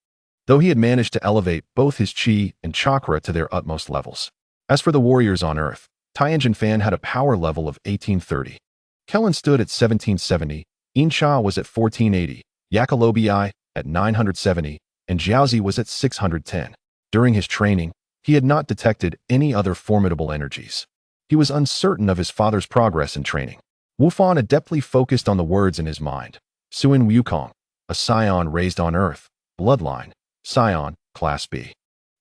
Speaker 1: though he had managed to elevate both his chi and chakra to their utmost levels. As for the warriors on Earth, Tianjin Fan had a power level of 1830. Kellen stood at 1770, Insha was at 1480, Yakalobi at 970, and Jiaozi was at 610. During his training, he had not detected any other formidable energies. He was uncertain of his father's progress in training. Wufan adeptly focused on the words in his mind. Suan Wukong, a scion raised on Earth. Bloodline, scion, Class B.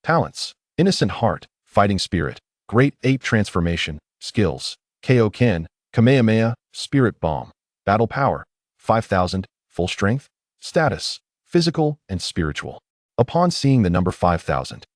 Speaker 1: Talents, innocent heart, fighting spirit, great ape transformation, skills, Kaioken, Kamehameha, spirit bomb, battle power, 5,000, full strength, status, physical and spiritual. Upon seeing the number 5,000,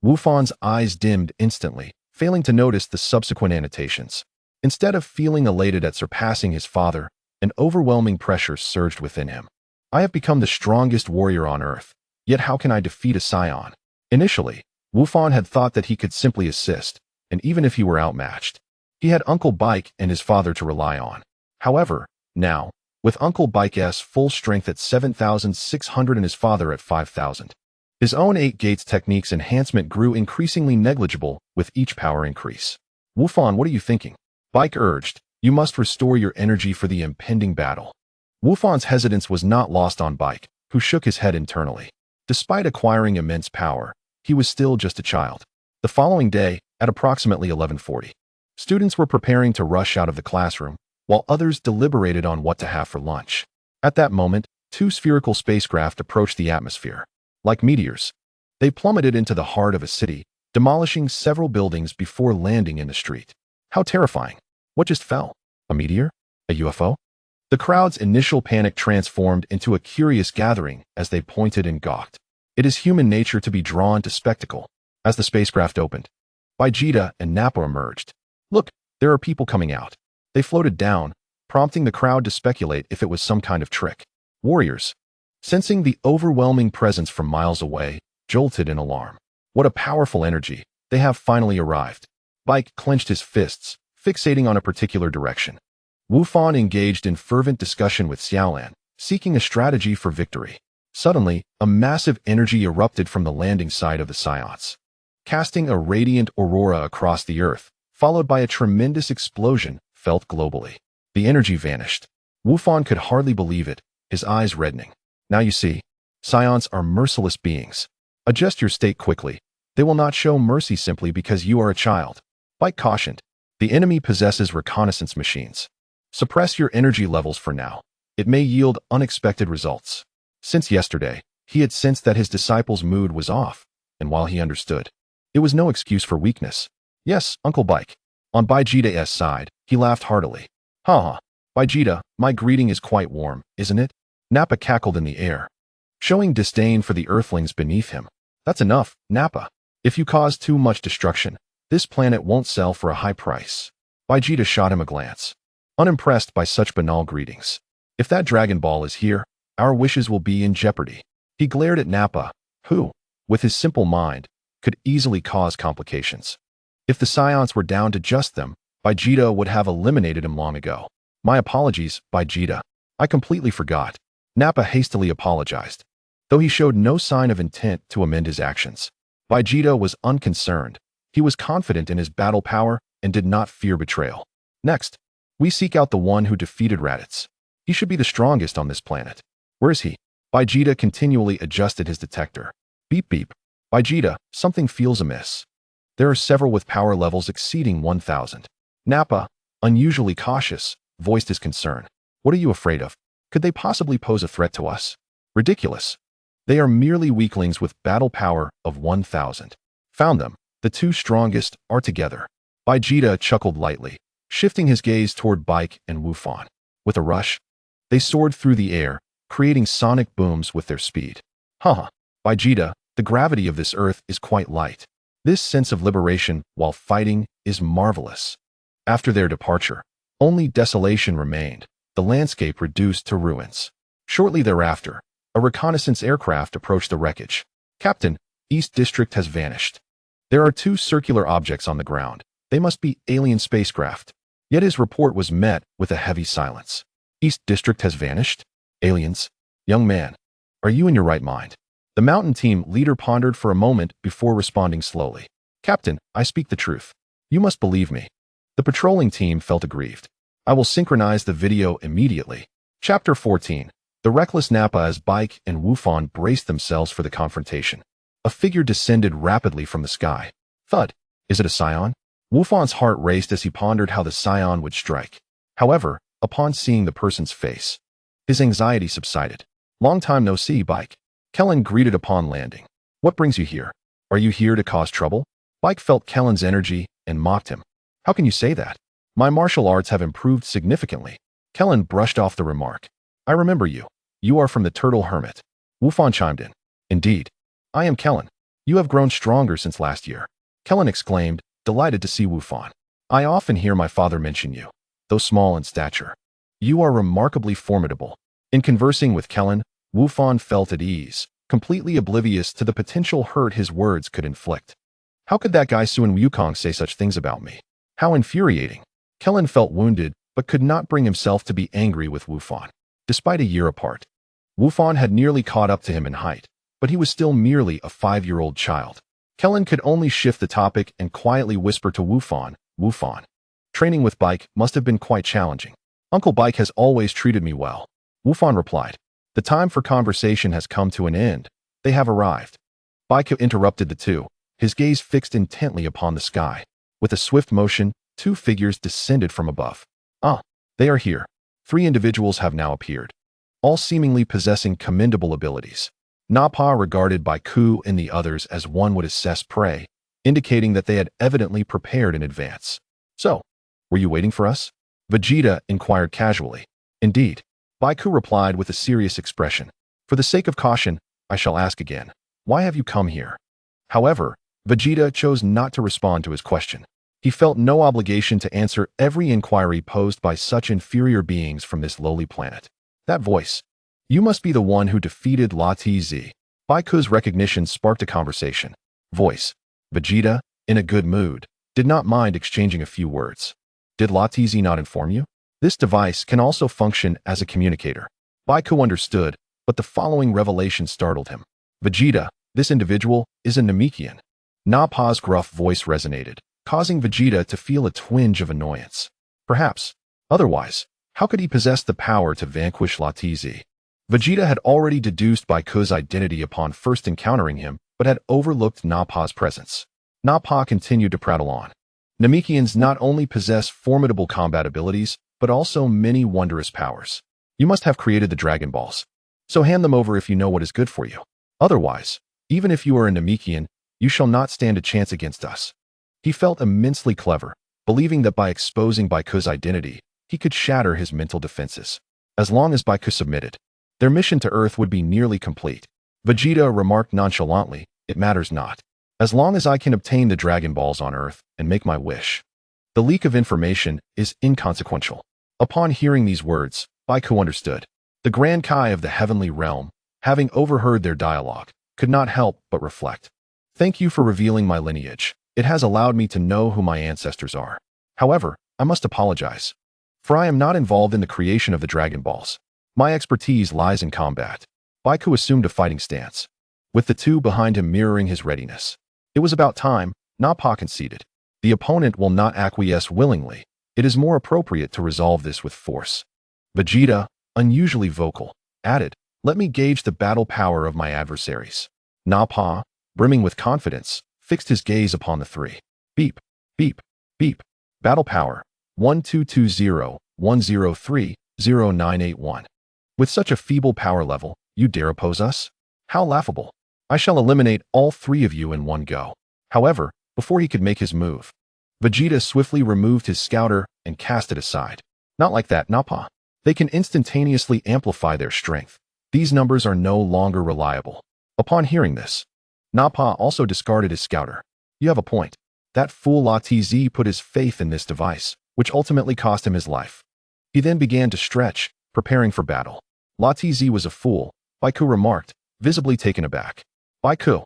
Speaker 1: Wufan's eyes dimmed instantly, failing to notice the subsequent annotations. Instead of feeling elated at surpassing his father, an overwhelming pressure surged within him. I have become the strongest warrior on Earth, yet how can I defeat a scion? Initially, Wufan had thought that he could simply assist, and even if he were outmatched, he had Uncle Bike and his father to rely on. However, now, with Uncle Bike's full strength at 7,600 and his father at 5,000, his own 8 gates technique's enhancement grew increasingly negligible with each power increase. Wufan, what are you thinking? Bike urged, you must restore your energy for the impending battle. Wufan's hesitance was not lost on Bike, who shook his head internally. Despite acquiring immense power, he was still just a child. The following day, at approximately 11:40, students were preparing to rush out of the classroom, while others deliberated on what to have for lunch. At that moment, 2 spherical spacecraft approached the atmosphere. Like meteors, they plummeted into the heart of a city, demolishing several buildings before landing in the street. How terrifying. What just fell? A meteor? A UFO? The crowd's initial panic transformed into a curious gathering as they pointed and gawked. It is human nature to be drawn to spectacle. As the spacecraft opened, Vegeta and Nappa emerged. Look, there are people coming out. They floated down, prompting the crowd to speculate if it was some kind of trick. Warriors, sensing the overwhelming presence from miles away, jolted in alarm. What a powerful energy. They have finally arrived. Bike clenched his fists, fixating on a particular direction. Wufan engaged in fervent discussion with Xiaolan, seeking a strategy for victory. Suddenly, a massive energy erupted from the landing site of the seance, casting a radiant aurora across the earth, followed by a tremendous explosion felt globally. The energy vanished. Wufan could hardly believe it, his eyes reddening. Now you see, scions are merciless beings. Adjust your state quickly. They will not show mercy simply because you are a child. Bike cautioned, the enemy possesses reconnaissance machines. Suppress your energy levels for now. It may yield unexpected results. Since yesterday, he had sensed that his disciple's mood was off, and while he understood, it was no excuse for weakness. Yes, Uncle Bike. On Vegeta's side, he laughed heartily. Ha! Vegeta, my greeting is quite warm, isn't it? Nappa cackled in the air, showing disdain for the earthlings beneath him. That's enough, Nappa. If you cause too much destruction, this planet won't sell for a high price. Vegeta shot him a glance, unimpressed by such banal greetings. If that Dragon Ball is here, our wishes will be in jeopardy. He glared at Nappa, who, with his simple mind, could easily cause complications. If the scions were down to just them, Vegeta would have eliminated him long ago. My apologies, Vegeta. I completely forgot. Nappa hastily apologized, though he showed no sign of intent to amend his actions. Vegeta was unconcerned. He was confident in his battle power and did not fear betrayal. Next, we seek out the one who defeated Raditz. He should be the strongest on this planet. Where is he? Vegeta continually adjusted his detector. Beep beep. Vegeta, something feels amiss. There are several with power levels exceeding 1,000. Nappa, unusually cautious, voiced his concern. What are you afraid of? Could they possibly pose a threat to us? Ridiculous. They are merely weaklings with battle power of 1,000. Found them. The two strongest are together. Vegeta chuckled lightly, shifting his gaze toward Bike and Wufan. With a rush, they soared through the air, creating sonic booms with their speed. Haha. Vegeta, the gravity of this earth is quite light. This sense of liberation while fighting is marvelous. After their departure, only desolation remained, the landscape reduced to ruins. Shortly thereafter, a reconnaissance aircraft approached the wreckage. Captain, East District has vanished. There are two circular objects on the ground. They must be alien spacecraft. Yet his report was met with a heavy silence. East District has vanished? Aliens? Young man, are you in your right mind? The mountain team leader pondered for a moment before responding slowly. Captain, I speak the truth. You must believe me. The patrolling team felt aggrieved. I will synchronize the video immediately. Chapter 14. The reckless Nappa as Bike and Wufan braced themselves for the confrontation. A figure descended rapidly from the sky. Thud. Is it a scion? Wufan's heart raced as he pondered how the scion would strike. However, upon seeing the person's face, his anxiety subsided. Long time no see, Bike. Kellen greeted upon landing. What brings you here? Are you here to cause trouble? Bike felt Kellen's energy and mocked him. How can you say that? My martial arts have improved significantly. Kellen brushed off the remark. I remember you. You are from the Turtle Hermit. Wufan chimed in. Indeed. I am Kellen. You have grown stronger since last year. Kellen exclaimed, delighted to see Wufan. I often hear my father mention you, though small in stature. You are remarkably formidable. In conversing with Kellen, Wufan felt at ease, completely oblivious to the potential hurt his words could inflict. How could that guy Suin Wukong say such things about me? How infuriating. Kellen felt wounded, but could not bring himself to be angry with Wufan. Despite a year apart, Wufan had nearly caught up to him in height, but he was still merely a 5-year-old child. Kellen could only shift the topic and quietly whisper to Wufan, Wufan. Training with Bike must have been quite challenging. Uncle Bike has always treated me well. Wufan replied. The time for conversation has come to an end. They have arrived. Bike interrupted the two, his gaze fixed intently upon the sky. With a swift motion, two figures descended from above. Ah, they are here. 3 individuals have now appeared, all seemingly possessing commendable abilities. Nappa regarded Goku and the others as one would assess prey, indicating that they had evidently prepared in advance. So, were you waiting for us? Vegeta inquired casually. Indeed. Goku replied with a serious expression. For the sake of caution, I shall ask again. Why have you come here? However, Vegeta chose not to respond to his question. He felt no obligation to answer every inquiry posed by such inferior beings from this lowly planet. That voice. You must be the one who defeated Raditz. Goku's recognition sparked a conversation. Voice. Vegeta, in a good mood, did not mind exchanging a few words. Did Raditz not inform you? This device can also function as a communicator. Goku understood, but the following revelation startled him. Vegeta, this individual is a Namekian. Nappa's gruff voice resonated, causing Vegeta to feel a twinge of annoyance. Perhaps. Otherwise, how could he possess the power to vanquish Raditz? Vegeta had already deduced Goku's identity upon first encountering him, but had overlooked Nappa's presence. Nappa continued to prattle on. Namekians not only possess formidable combat abilities, but also many wondrous powers. You must have created the Dragon Balls. So hand them over if you know what is good for you. Otherwise, even if you are a Namekian, you shall not stand a chance against us. He felt immensely clever, believing that by exposing Goku's identity, he could shatter his mental defenses. As long as Goku submitted, their mission to Earth would be nearly complete. Vegeta remarked nonchalantly, it matters not. As long as I can obtain the Dragon Balls on Earth and make my wish. The leak of information is inconsequential. Upon hearing these words, Goku understood. The Grand Kai of the heavenly realm, having overheard their dialogue, could not help but reflect. Thank you for revealing my lineage. It has allowed me to know who my ancestors are. However, I must apologize. For I am not involved in the creation of the Dragon Balls. My expertise lies in combat. Baiku assumed a fighting stance, with the two behind him mirroring his readiness. It was about time, Nappa conceded. The opponent will not acquiesce willingly. It is more appropriate to resolve this with force. Vegeta, unusually vocal, added, let me gauge the battle power of my adversaries. Nappa, brimming with confidence, fixed his gaze upon the three. Beep, beep, beep. Battle power, 1220-103-0981. With such a feeble power level, you dare oppose us? How laughable. I shall eliminate all three of you in one go. However, before he could make his move, Vegeta swiftly removed his scouter and cast it aside. Not like that, Nappa. They can instantaneously amplify their strength. These numbers are no longer reliable. Upon hearing this, Nappa also discarded his scouter. You have a point. That fool Raditz put his faith in this device, which ultimately cost him his life. He then began to stretch, preparing for battle. Raditz was a fool, Baiku remarked, visibly taken aback. Baiku,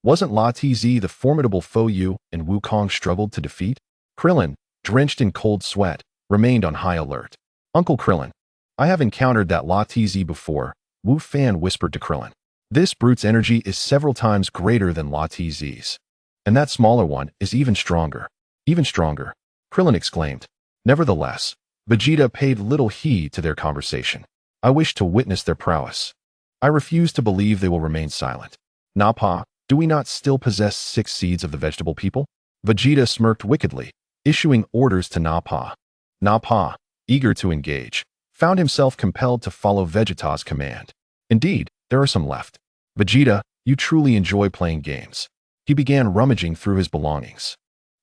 Speaker 1: wasn't Raditz the formidable foe you and Wukong struggled to defeat? Krillin, drenched in cold sweat, remained on high alert. Uncle Krillin, I have encountered that Raditz before, Wu Fan whispered to Krillin. This brute's energy is several times greater than Raditz's. And that smaller one is even stronger. Even stronger, Krillin exclaimed. Nevertheless, Vegeta paid little heed to their conversation. I wish to witness their prowess. I refuse to believe they will remain silent. Nappa, do we not still possess 6 seeds of the vegetable people? Vegeta smirked wickedly, issuing orders to Nappa. Nappa, eager to engage, found himself compelled to follow Vegeta's command. Indeed, there are some left. Vegeta, you truly enjoy playing games. He began rummaging through his belongings.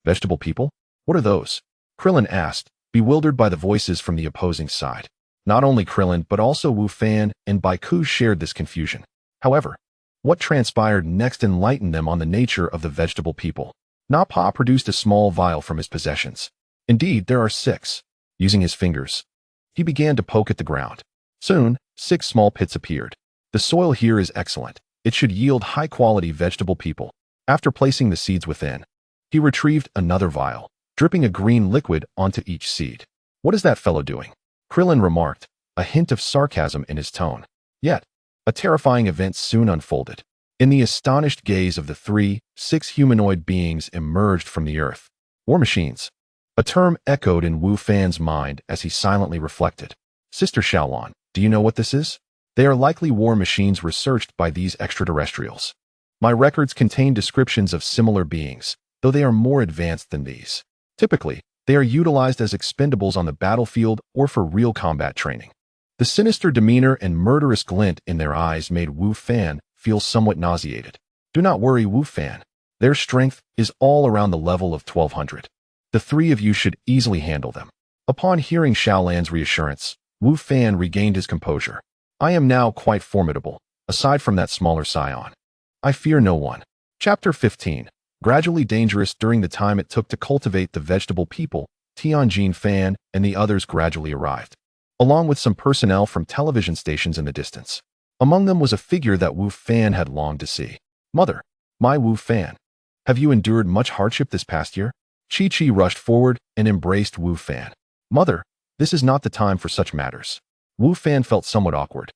Speaker 1: Vegetable people? What are those? Krillin asked, bewildered by the voices from the opposing side. Not only Krillin but also Wu Fan and Baiku shared this confusion. However, what transpired next enlightened them on the nature of the vegetable people. Nappa produced a small vial from his possessions. Indeed, there are 6. Using his fingers, he began to poke at the ground. Soon, 6 small pits appeared. The soil here is excellent. It should yield high-quality vegetable people. After placing the seeds within, he retrieved another vial, dripping a green liquid onto each seed. What is that fellow doing? Krillin remarked, a hint of sarcasm in his tone. Yet, a terrifying event soon unfolded. In the astonished gaze of the 6 humanoid beings emerged from the earth. War machines. A term echoed in Wu Fan's mind as he silently reflected. Sister Xiaolon, do you know what this is? They are likely war machines researched by these extraterrestrials. My records contain descriptions of similar beings, though they are more advanced than these. Typically, they are utilized as expendables on the battlefield or for real combat training. The sinister demeanor and murderous glint in their eyes made Wu Fan feel somewhat nauseated. Do not worry, Wu Fan. Their strength is all around the level of 1200. The 3 of you should easily handle them. Upon hearing Xiaolan's reassurance, Wu Fan regained his composure. I am now quite formidable, aside from that smaller scion. I fear no one. Chapter 15. Gradually dangerous. During the time it took to cultivate the vegetable people, Tianjin Fan and the others gradually arrived, along with some personnel from television stations in the distance. Among them was a figure that Wu Fan had longed to see. Mother, my Wu Fan, have you endured much hardship this past year? Chi-Chi rushed forward and embraced Wu Fan. Mother, this is not the time for such matters. Wu Fan felt somewhat awkward,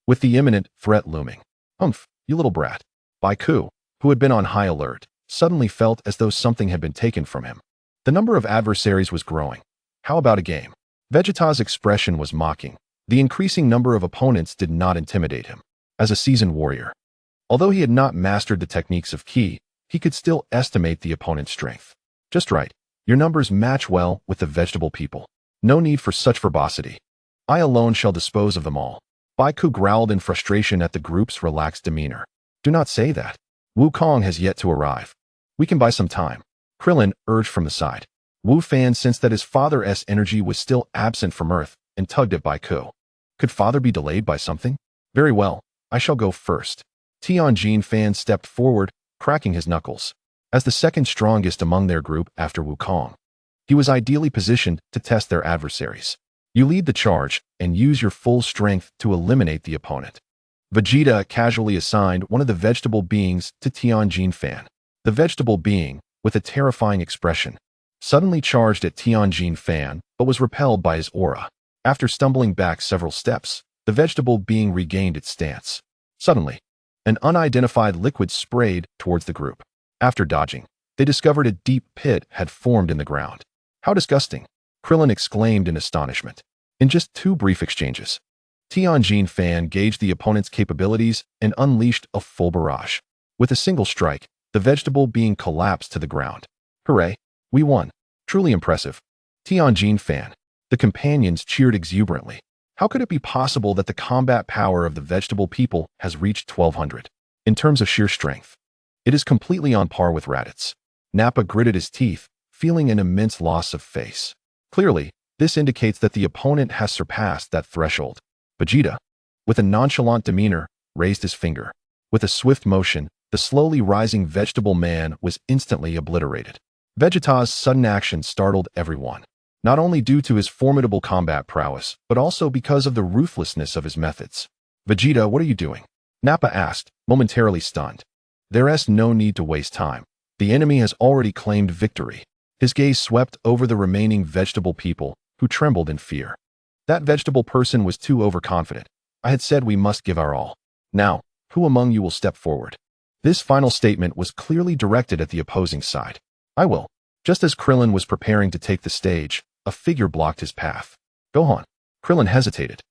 Speaker 1: with the imminent threat looming. Humph, you little brat. Baiku, who had been on high alert, suddenly felt as though something had been taken from him. The number of adversaries was growing. How about a game? Vegeta's expression was mocking. The increasing number of opponents did not intimidate him. As a seasoned warrior, although he had not mastered the techniques of Ki, he could still estimate the opponent's strength. Just right. Your numbers match well with the vegetable people. No need for such verbosity. I alone shall dispose of them all. Baiku growled in frustration at the group's relaxed demeanor. Do not say that. Wukong has yet to arrive. We can buy some time. Krillin urged from the side. Wu Fan sensed that his father's energy was still absent from Earth and tugged at Baiku. Could father be delayed by something? Very well, I shall go first. Tianjin Fan stepped forward, cracking his knuckles. As the second strongest among their group after Wukong, he was ideally positioned to test their adversaries. You lead the charge and use your full strength to eliminate the opponent. Vegeta casually assigned one of the vegetable beings to Tianjin Fan. The vegetable being, with a terrifying expression, suddenly charged at Tianjin Fan, but was repelled by his aura. After stumbling back several steps, the vegetable being regained its stance. Suddenly, an unidentified liquid sprayed towards the group. After dodging, they discovered a deep pit had formed in the ground. How disgusting! Krillin exclaimed in astonishment. In just 2 brief exchanges, Tianjin Fan gauged the opponent's capabilities and unleashed a full barrage. With a single strike, the vegetable being collapsed to the ground. Hooray! We won! Truly impressive. Tianjin Fan. The companions cheered exuberantly. How could it be possible that the combat power of the vegetable people has reached 1200? In terms of sheer strength, it is completely on par with Raditz. Nappa gritted his teeth, feeling an immense loss of face. Clearly, this indicates that the opponent has surpassed that threshold. Vegeta, with a nonchalant demeanor, raised his finger. With a swift motion, the slowly rising vegetable man was instantly obliterated. Vegeta's sudden action startled everyone, not only due to his formidable combat prowess, but also because of the ruthlessness of his methods. Vegeta, what are you doing? Nappa asked, momentarily stunned. There's no need to waste time. The enemy has already claimed victory. His gaze swept over the remaining vegetable people, who trembled in fear. That vegetable person was too overconfident. I had said we must give our all. Now, who among you will step forward? This final statement was clearly directed at the opposing side. I will. Just as Krillin was preparing to take the stage, a figure blocked his path. Gohan. Krillin hesitated.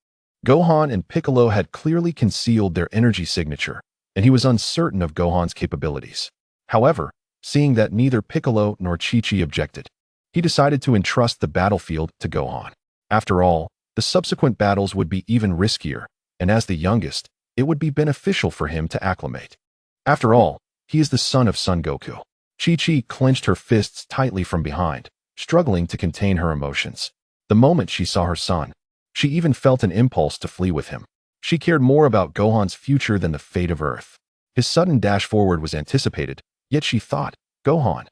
Speaker 1: Gohan and Piccolo had clearly concealed their energy signature, and he was uncertain of Gohan's capabilities. However, seeing that neither Piccolo nor Chi-Chi objected, he decided to entrust the battlefield to Gohan. After all, the subsequent battles would be even riskier, and as the youngest, it would be beneficial for him to acclimate. After all, he is the son of Son Goku. Chi-Chi clenched her fists tightly from behind, struggling to contain her emotions. The moment she saw her son, she even felt an impulse to flee with him. She cared more about Gohan's future than the fate of Earth. His sudden dash forward was anticipated, yet she thought, Gohan,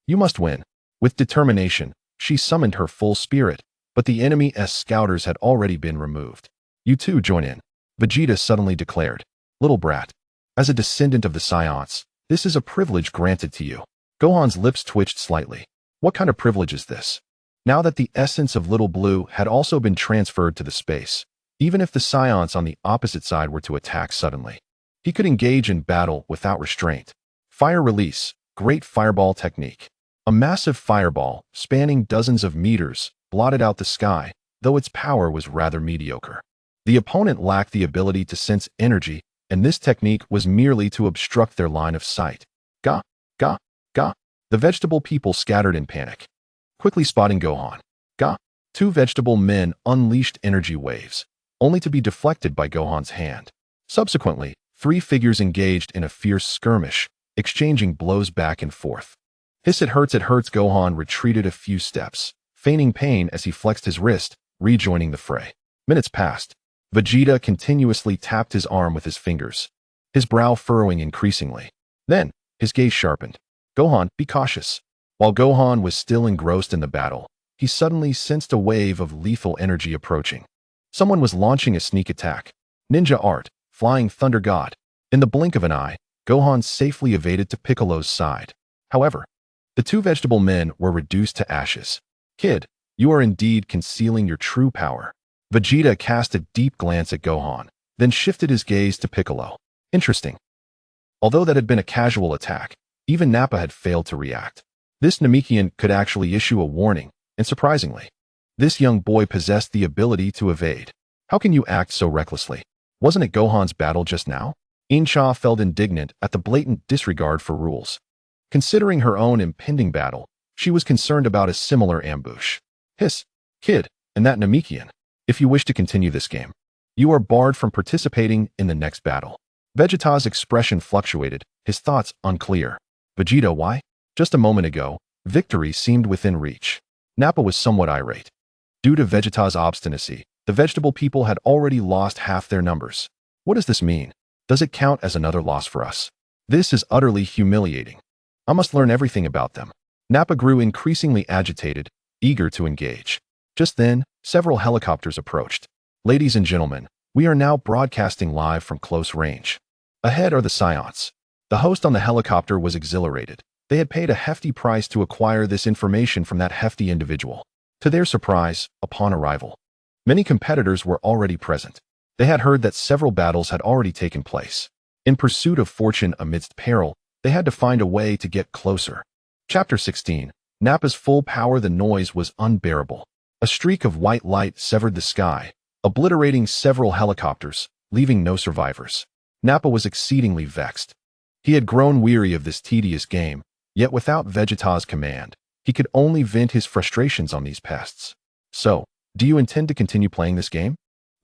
Speaker 1: you must win. With determination, she summoned her full spirit, but the enemy's scouters had already been removed. You too join in, Vegeta suddenly declared. Little brat, as a descendant of the Saiyans, this is a privilege granted to you. Gohan's lips twitched slightly. What kind of privilege is this? Now that the essence of Little Blue had also been transferred to the space, even if the Saiyans on the opposite side were to attack suddenly, he could engage in battle without restraint. Fire release, great fireball technique. A massive fireball, spanning dozens of meters, blotted out the sky, though its power was rather mediocre. The opponent lacked the ability to sense energy, and this technique was merely to obstruct their line of sight. Ga, ga, ga. The vegetable people scattered in panic. Quickly spotting Gohan. Ga. 2 vegetable men unleashed energy waves, only to be deflected by Gohan's hand. Subsequently, 3 figures engaged in a fierce skirmish, exchanging blows back and forth. Hiss, it hurts, Gohan retreated a few steps, feigning pain as he flexed his wrist, rejoining the fray. Minutes passed. Vegeta continuously tapped his arm with his fingers, his brow furrowing increasingly. Then, his gaze sharpened. Gohan, be cautious. While Gohan was still engrossed in the battle, he suddenly sensed a wave of lethal energy approaching. Someone was launching a sneak attack. Ninja art, flying thunder god. In the blink of an eye, Gohan safely evaded to Piccolo's side. However, the 2 vegetable men were reduced to ashes. Kid, you are indeed concealing your true power. Vegeta cast a deep glance at Gohan, then shifted his gaze to Piccolo. Interesting. Although that had been a casual attack, even Nappa had failed to react. This Namekian could actually issue a warning, and surprisingly, this young boy possessed the ability to evade. How can you act so recklessly? Wasn't it Gohan's battle just now? Incha felt indignant at the blatant disregard for rules. Considering her own impending battle, she was concerned about a similar ambush. Hiss, kid, and that Namekian. If you wish to continue this game, you are barred from participating in the next battle. Vegeta's expression fluctuated, his thoughts unclear. Vegeta, why? Just a moment ago, victory seemed within reach. Nappa was somewhat irate. Due to Vegeta's obstinacy, the vegetable people had already lost half their numbers. What does this mean? Does it count as another loss for us? This is utterly humiliating. I must learn everything about them. Nappa grew increasingly agitated, eager to engage. Just then, several helicopters approached. Ladies and gentlemen, we are now broadcasting live from close range. Ahead are the Saiyans. The host on the helicopter was exhilarated. They had paid a hefty price to acquire this information from that hefty individual. To their surprise, upon arrival, many competitors were already present. They had heard that several battles had already taken place. In pursuit of fortune amidst peril, they had to find a way to get closer. Chapter 16. Nappa's full power. The noise was unbearable. A streak of white light severed the sky, obliterating several helicopters, leaving no survivors. Nappa was exceedingly vexed. He had grown weary of this tedious game, yet without Vegeta's command, he could only vent his frustrations on these pests. So, do you intend to continue playing this game?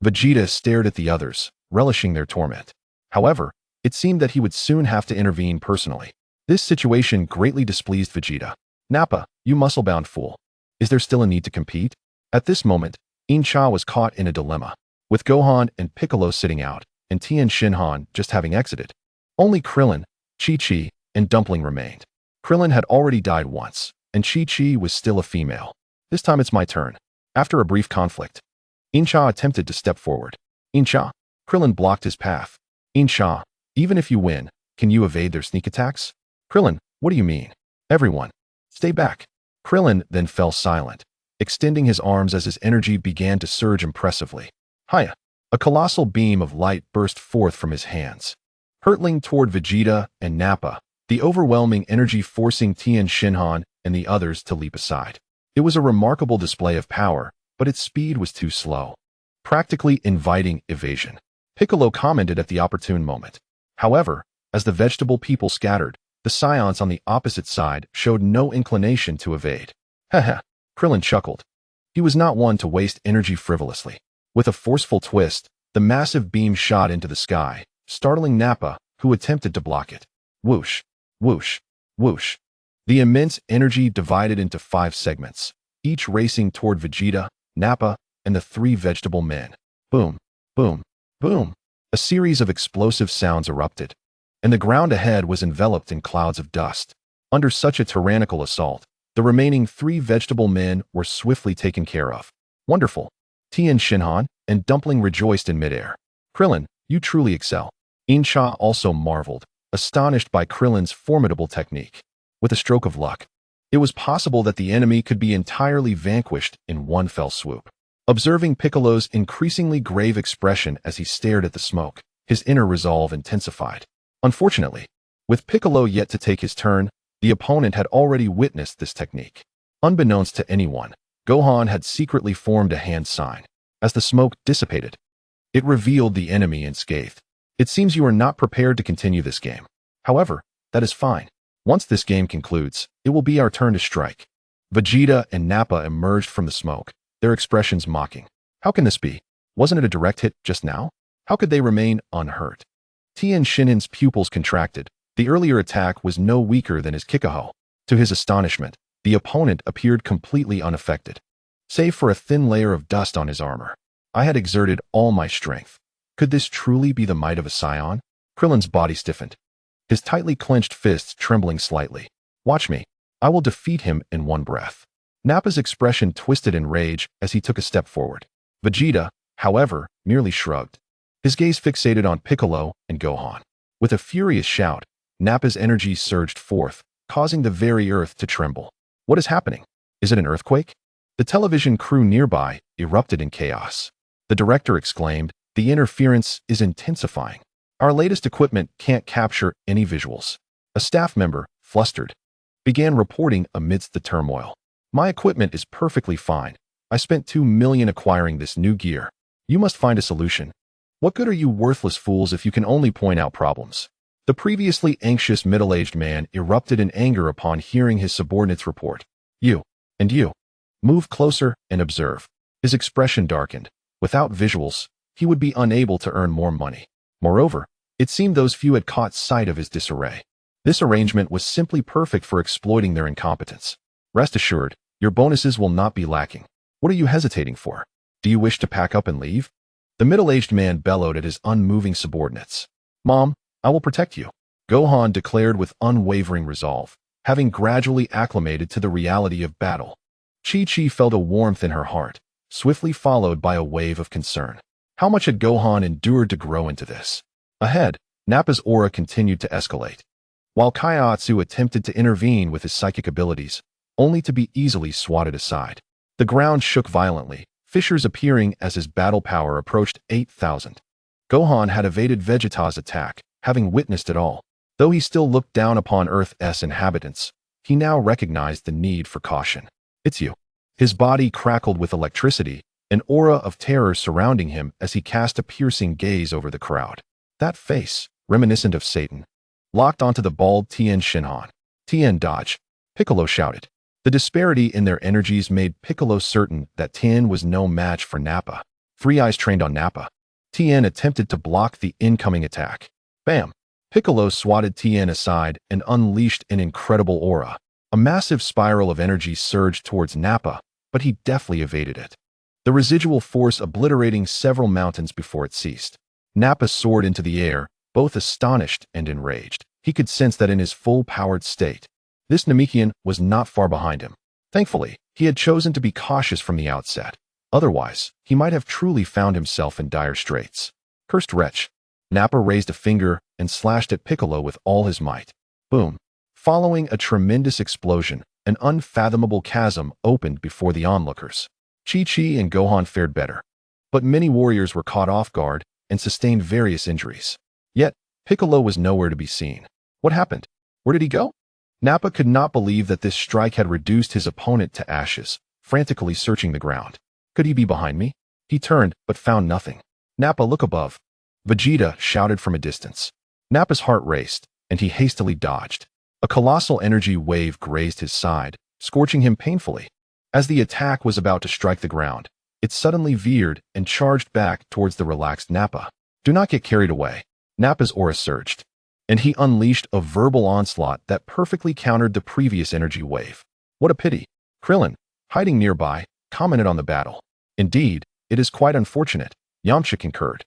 Speaker 1: Vegeta stared at the others, relishing their torment. However, it seemed that he would soon have to intervene personally. This situation greatly displeased Vegeta. Nappa, you muscle-bound fool. Is there still a need to compete? At this moment, Incha was caught in a dilemma, with Gohan and Piccolo sitting out, and Tien Shinhan just having exited. Only Krillin, Chi-Chi, and Dumpling remained. Krillin had already died once, and Chi-Chi was still a female. This time it's my turn. After a brief conflict, Incha attempted to step forward. Incha. Krillin blocked his path. Incha, even if you win, can you evade their sneak attacks? Krillin, what do you mean? Everyone, stay back. Krillin then fell silent, extending his arms as his energy began to surge impressively. Hiya! A colossal beam of light burst forth from his hands, hurtling toward Vegeta and Nappa, the overwhelming energy forcing Tien Shinhan and the others to leap aside. It was a remarkable display of power, but its speed was too slow, practically inviting evasion. Piccolo commented at the opportune moment. However, as the vegetable people scattered, the Scions on the opposite side showed no inclination to evade. Haha, Krillin chuckled. He was not one to waste energy frivolously. With a forceful twist, the massive beam shot into the sky, startling Nappa, who attempted to block it. Whoosh, whoosh, whoosh. The immense energy divided into 5 segments, each racing toward Vegeta, Nappa, and the 3 vegetable men. Boom, boom, boom. A series of explosive sounds erupted, and the ground ahead was enveloped in clouds of dust. Under such a tyrannical assault, the remaining 3 vegetable men were swiftly taken care of. Wonderful. Tien Shinhan and Dumpling rejoiced in midair. Krillin, you truly excel. Incha also marveled, astonished by Krillin's formidable technique. With a stroke of luck, it was possible that the enemy could be entirely vanquished in one fell swoop. Observing Piccolo's increasingly grave expression as he stared at the smoke, his inner resolve intensified. Unfortunately, with Piccolo yet to take his turn, the opponent had already witnessed this technique. Unbeknownst to anyone, Gohan had secretly formed a hand sign. As the smoke dissipated, it revealed the enemy unscathed. It seems you are not prepared to continue this game. However, that is fine. Once this game concludes, it will be our turn to strike. Vegeta and Nappa emerged from the smoke, their expressions mocking. How can this be? Wasn't it a direct hit just now? How could they remain unhurt? Tien Shinhan's pupils contracted. The earlier attack was no weaker than his Kikaho. To his astonishment, the opponent appeared completely unaffected, save for a thin layer of dust on his armor. I had exerted all my strength. Could this truly be the might of a Scion? Krillin's body stiffened, his tightly clenched fists trembling slightly. Watch me. I will defeat him in one breath. Nappa's expression twisted in rage as he took a step forward. Vegeta, however, merely shrugged, his gaze fixated on Piccolo and Gohan. With a furious shout, Nappa's energy surged forth, causing the very earth to tremble. What is happening? Is it an earthquake? The television crew nearby erupted in chaos. The director exclaimed, "The interference is intensifying. Our latest equipment can't capture any visuals." A staff member, flustered, began reporting amidst the turmoil. "My equipment is perfectly fine. I spent 2 million acquiring this new gear. You must find a solution. What good are you worthless fools if you can only point out problems?" The previously anxious middle-aged man erupted in anger upon hearing his subordinate's report. "You, and you, move closer and observe." His expression darkened. Without visuals, he would be unable to earn more money. Moreover, it seemed those few had caught sight of his disarray. This arrangement was simply perfect for exploiting their incompetence. Rest assured, your bonuses will not be lacking. What are you hesitating for? Do you wish to pack up and leave? The middle-aged man bellowed at his unmoving subordinates. "Mom, I will protect you," Gohan declared with unwavering resolve, having gradually acclimated to the reality of battle. Chi-Chi felt a warmth in her heart, swiftly followed by a wave of concern. How much had Gohan endured to grow into this? Ahead, Nappa's aura continued to escalate. while Kaiatsu attempted to intervene with his psychic abilities, only to be easily swatted aside. The ground shook violently, fissures appearing as his battle power approached 8,000. Gohan had evaded Vegeta's attack, having witnessed it all. Though he still looked down upon Earth's inhabitants, he now recognized the need for caution. "It's you." His body crackled with electricity, an aura of terror surrounding him as he cast a piercing gaze over the crowd. That face, reminiscent of Satan, locked onto the bald Tien Shinhan. "Tien, dodge!" Piccolo shouted. The disparity in their energies made Piccolo certain that Tien was no match for Nappa. Three eyes trained on Nappa. Tien attempted to block the incoming attack. Bam! Piccolo swatted Tien aside and unleashed an incredible aura. A massive spiral of energy surged towards Nappa, but he deftly evaded it, the residual force obliterating several mountains before it ceased. Nappa soared into the air, both astonished and enraged. He could sense that in his full-powered state, this Namekian was not far behind him. Thankfully, he had chosen to be cautious from the outset. Otherwise, he might have truly found himself in dire straits. Cursed wretch! Nappa raised a finger and slashed at Piccolo with all his might. Boom! Following a tremendous explosion, an unfathomable chasm opened before the onlookers. Chi-Chi and Gohan fared better, but many warriors were caught off guard and sustained various injuries. Yet, Piccolo was nowhere to be seen. What happened? Where did he go? Nappa could not believe that this strike had reduced his opponent to ashes, frantically searching the ground. Could he be behind me? He turned, but found nothing. "Nappa, look above!" Vegeta shouted from a distance. Nappa's heart raced, and he hastily dodged. A colossal energy wave grazed his side, scorching him painfully. As the attack was about to strike the ground, it suddenly veered and charged back towards the relaxed Nappa. Do not get carried away. Nappa's aura surged, and he unleashed a verbal onslaught that perfectly countered the previous energy wave. What a pity. Krillin, hiding nearby, commented on the battle. "Indeed, it is quite unfortunate," Yamcha concurred.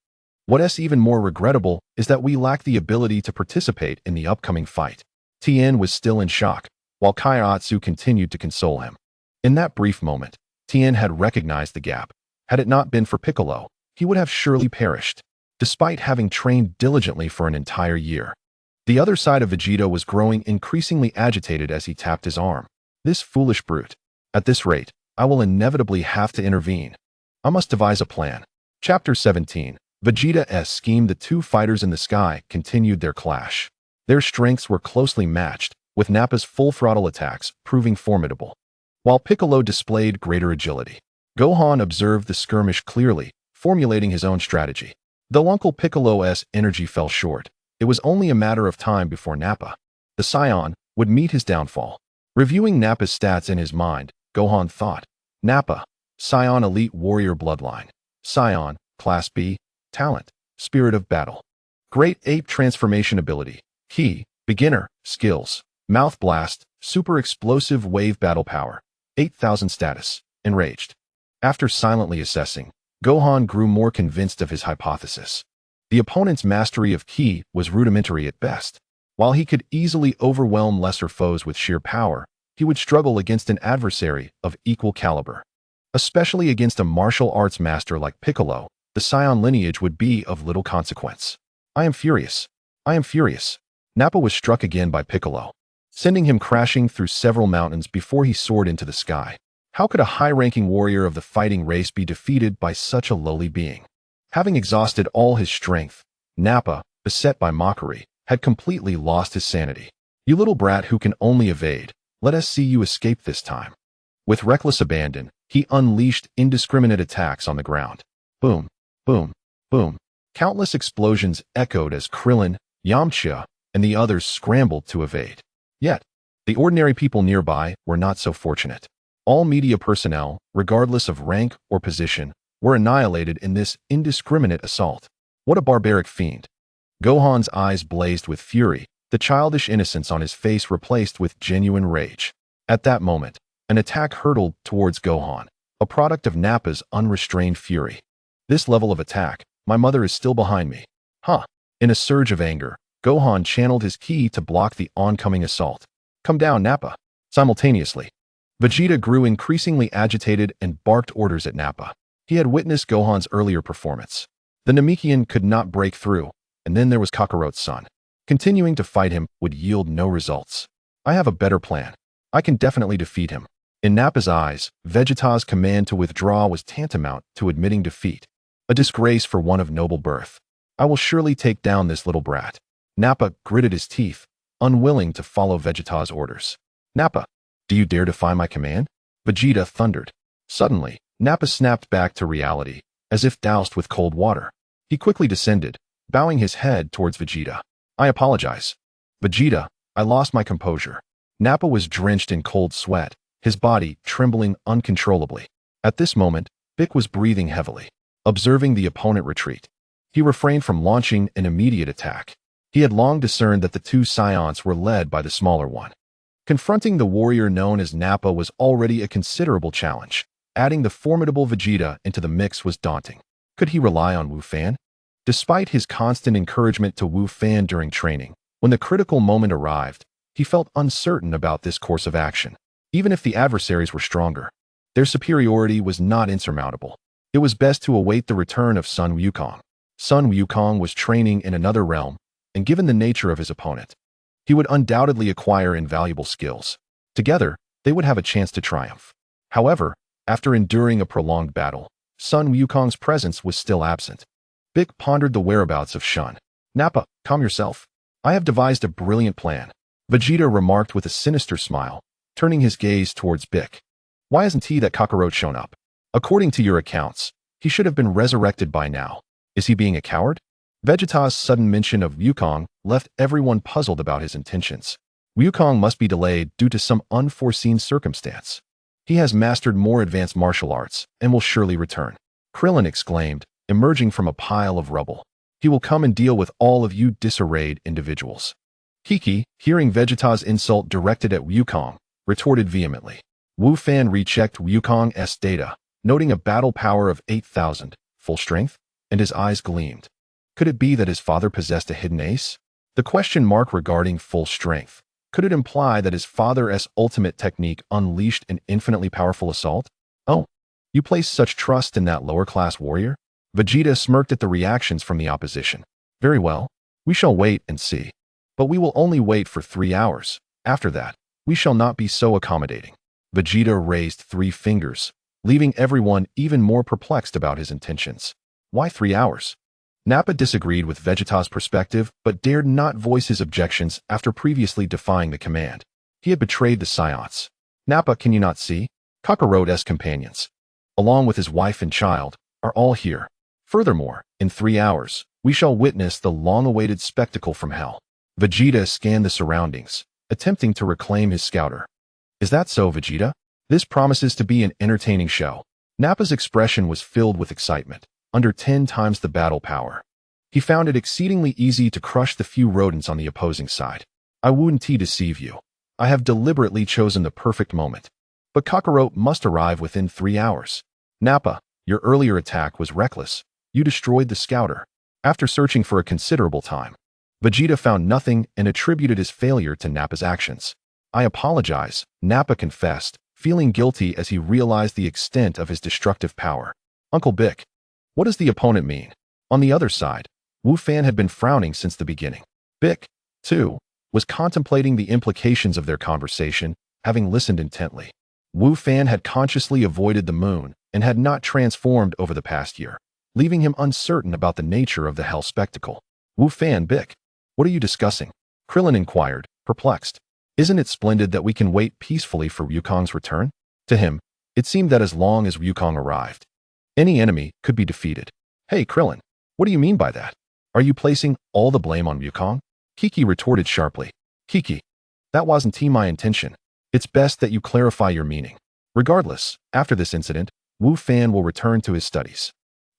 Speaker 1: "What's even more regrettable is that we lack the ability to participate in the upcoming fight." Tien was still in shock, while Kaiatsu continued to console him. In that brief moment, Tien had recognized the gap. Had it not been for Piccolo, he would have surely perished, despite having trained diligently for an entire year. The other side of Vegeta was growing increasingly agitated as he tapped his arm. "This foolish brute. At this rate, I will inevitably have to intervene. I must devise a plan." Chapter 17. Vegeta's scheme. The two fighters in the sky continued their clash. Their strengths were closely matched, with Nappa's full-throttle attacks proving formidable, while Piccolo displayed greater agility. Gohan observed the skirmish clearly, formulating his own strategy. Though Uncle Piccolo's energy fell short, it was only a matter of time before Nappa, the Scion, would meet his downfall. Reviewing Nappa's stats in his mind, Gohan thought, Nappa, Scion Elite Warrior Bloodline. Scion, Class B, Talent, Spirit of Battle. Great Ape Transformation Ability. Key, Beginner, Skills, Mouth Blast, Super Explosive Wave Battle Power. 8,000 Status, Enraged. After silently assessing, Gohan grew more convinced of his hypothesis. The opponent's mastery of Ki was rudimentary at best. While he could easily overwhelm lesser foes with sheer power, he would struggle against an adversary of equal caliber. Especially against a martial arts master like Piccolo, the Scion lineage would be of little consequence. I am furious. I am furious. Nappa was struck again by Piccolo, sending him crashing through several mountains before he soared into the sky. How could a high-ranking warrior of the fighting race be defeated by such a lowly being? Having exhausted all his strength, Nappa, beset by mockery, had completely lost his sanity. "You little brat who can only evade, let us see you escape this time." With reckless abandon, he unleashed indiscriminate attacks on the ground. Boom, boom, boom. Countless explosions echoed as Krillin, Yamcha, and the others scrambled to evade. Yet, the ordinary people nearby were not so fortunate. All media personnel, regardless of rank or position, were annihilated in this indiscriminate assault. What a barbaric fiend. Gohan's eyes blazed with fury, the childish innocence on his face replaced with genuine rage. At that moment, an attack hurtled towards Gohan, a product of Nappa's unrestrained fury. This level of attack, my mother is still behind me. Huh. In a surge of anger, Gohan channeled his ki to block the oncoming assault. Come down, Nappa. Simultaneously, Vegeta grew increasingly agitated and barked orders at Nappa. He had witnessed Gohan's earlier performance. The Namekian could not break through, and then there was Kakaroto's son. Continuing to fight him would yield no results. I have a better plan. I can definitely defeat him. In Nappa's eyes, Vegeta's command to withdraw was tantamount to admitting defeat. A disgrace for one of noble birth. I will surely take down this little brat. Nappa gritted his teeth, unwilling to follow Vegeta's orders. Nappa, do you dare defy my command? Vegeta thundered. Suddenly, Nappa snapped back to reality, as if doused with cold water. He quickly descended, bowing his head towards Vegeta. I apologize. Vegeta, I lost my composure. Nappa was drenched in cold sweat, his body trembling uncontrollably. At this moment, Bick was breathing heavily, observing the opponent retreat. He refrained from launching an immediate attack. He had long discerned that the two scions were led by the smaller one. Confronting the warrior known as Nappa was already a considerable challenge. Adding the formidable Vegeta into the mix was daunting. Could he rely on Wu Fan? Despite his constant encouragement to Wu Fan during training, when the critical moment arrived, he felt uncertain about this course of action. Even if the adversaries were stronger, their superiority was not insurmountable. It was best to await the return of Sun Wukong. Sun Wukong was training in another realm, and given the nature of his opponent, he would undoubtedly acquire invaluable skills. Together, they would have a chance to triumph. However, after enduring a prolonged battle, Sun Wukong's presence was still absent. Bick pondered the whereabouts of Shun. Nappa, calm yourself. I have devised a brilliant plan. Vegeta remarked with a sinister smile, turning his gaze towards Bick. Why hasn't he that cockroach shown up? According to your accounts, he should have been resurrected by now. Is he being a coward? Vegeta's sudden mention of Wukong left everyone puzzled about his intentions. Wukong must be delayed due to some unforeseen circumstance. He has mastered more advanced martial arts and will surely return. Krillin exclaimed, emerging from a pile of rubble. He will come and deal with all of you disarrayed individuals. Kiki, hearing Vegeta's insult directed at Wukong, retorted vehemently. Wu Fan rechecked Wukong's data, noting a battle power of 8,000, full strength, and his eyes gleamed. Could it be that his father possessed a hidden ace? The question mark regarding full strength. Could it imply that his father's ultimate technique unleashed an infinitely powerful assault? Oh, you place such trust in that lower-class warrior? Vegeta smirked at the reactions from the opposition. Very well, we shall wait and see. But we will only wait for 3 hours. After that, we shall not be so accommodating. Vegeta raised 3 fingers, leaving everyone even more perplexed about his intentions. Why 3 hours? Nappa disagreed with Vegeta's perspective, but dared not voice his objections after previously defying the command. He had betrayed the Scions. Nappa, can you not see? Kakarote's companions, along with his wife and child, are all here. Furthermore, in 3 hours, we shall witness the long-awaited spectacle from hell. Vegeta scanned the surroundings, attempting to reclaim his scouter. Is that so, Vegeta? This promises to be an entertaining show. Nappa's expression was filled with excitement. Under 10 times the battle power. He found it exceedingly easy to crush the few rodents on the opposing side. I wouldn't deceive you. I have deliberately chosen the perfect moment. But Kakarote must arrive within 3 hours. Nappa, your earlier attack was reckless. You destroyed the scouter. After searching for a considerable time, Vegeta found nothing and attributed his failure to Nappa's actions. I apologize, Nappa confessed, feeling guilty as he realized the extent of his destructive power. Uncle Bick, what does the opponent mean? On the other side, Wu Fan had been frowning since the beginning. Bick, too, was contemplating the implications of their conversation, having listened intently. Wu Fan had consciously avoided the moon and had not transformed over the past year, leaving him uncertain about the nature of the hell spectacle. Wu Fan, Bick, what are you discussing? Krillin inquired, perplexed. Isn't it splendid that we can wait peacefully for Wukong's return? To him, it seemed that as long as Wukong arrived, any enemy could be defeated. Hey, Krillin, what do you mean by that? Are you placing all the blame on Wukong? Kiki retorted sharply. Kiki, that wasn't my intention. It's best that you clarify your meaning. Regardless, after this incident, Wu Fan will return to his studies.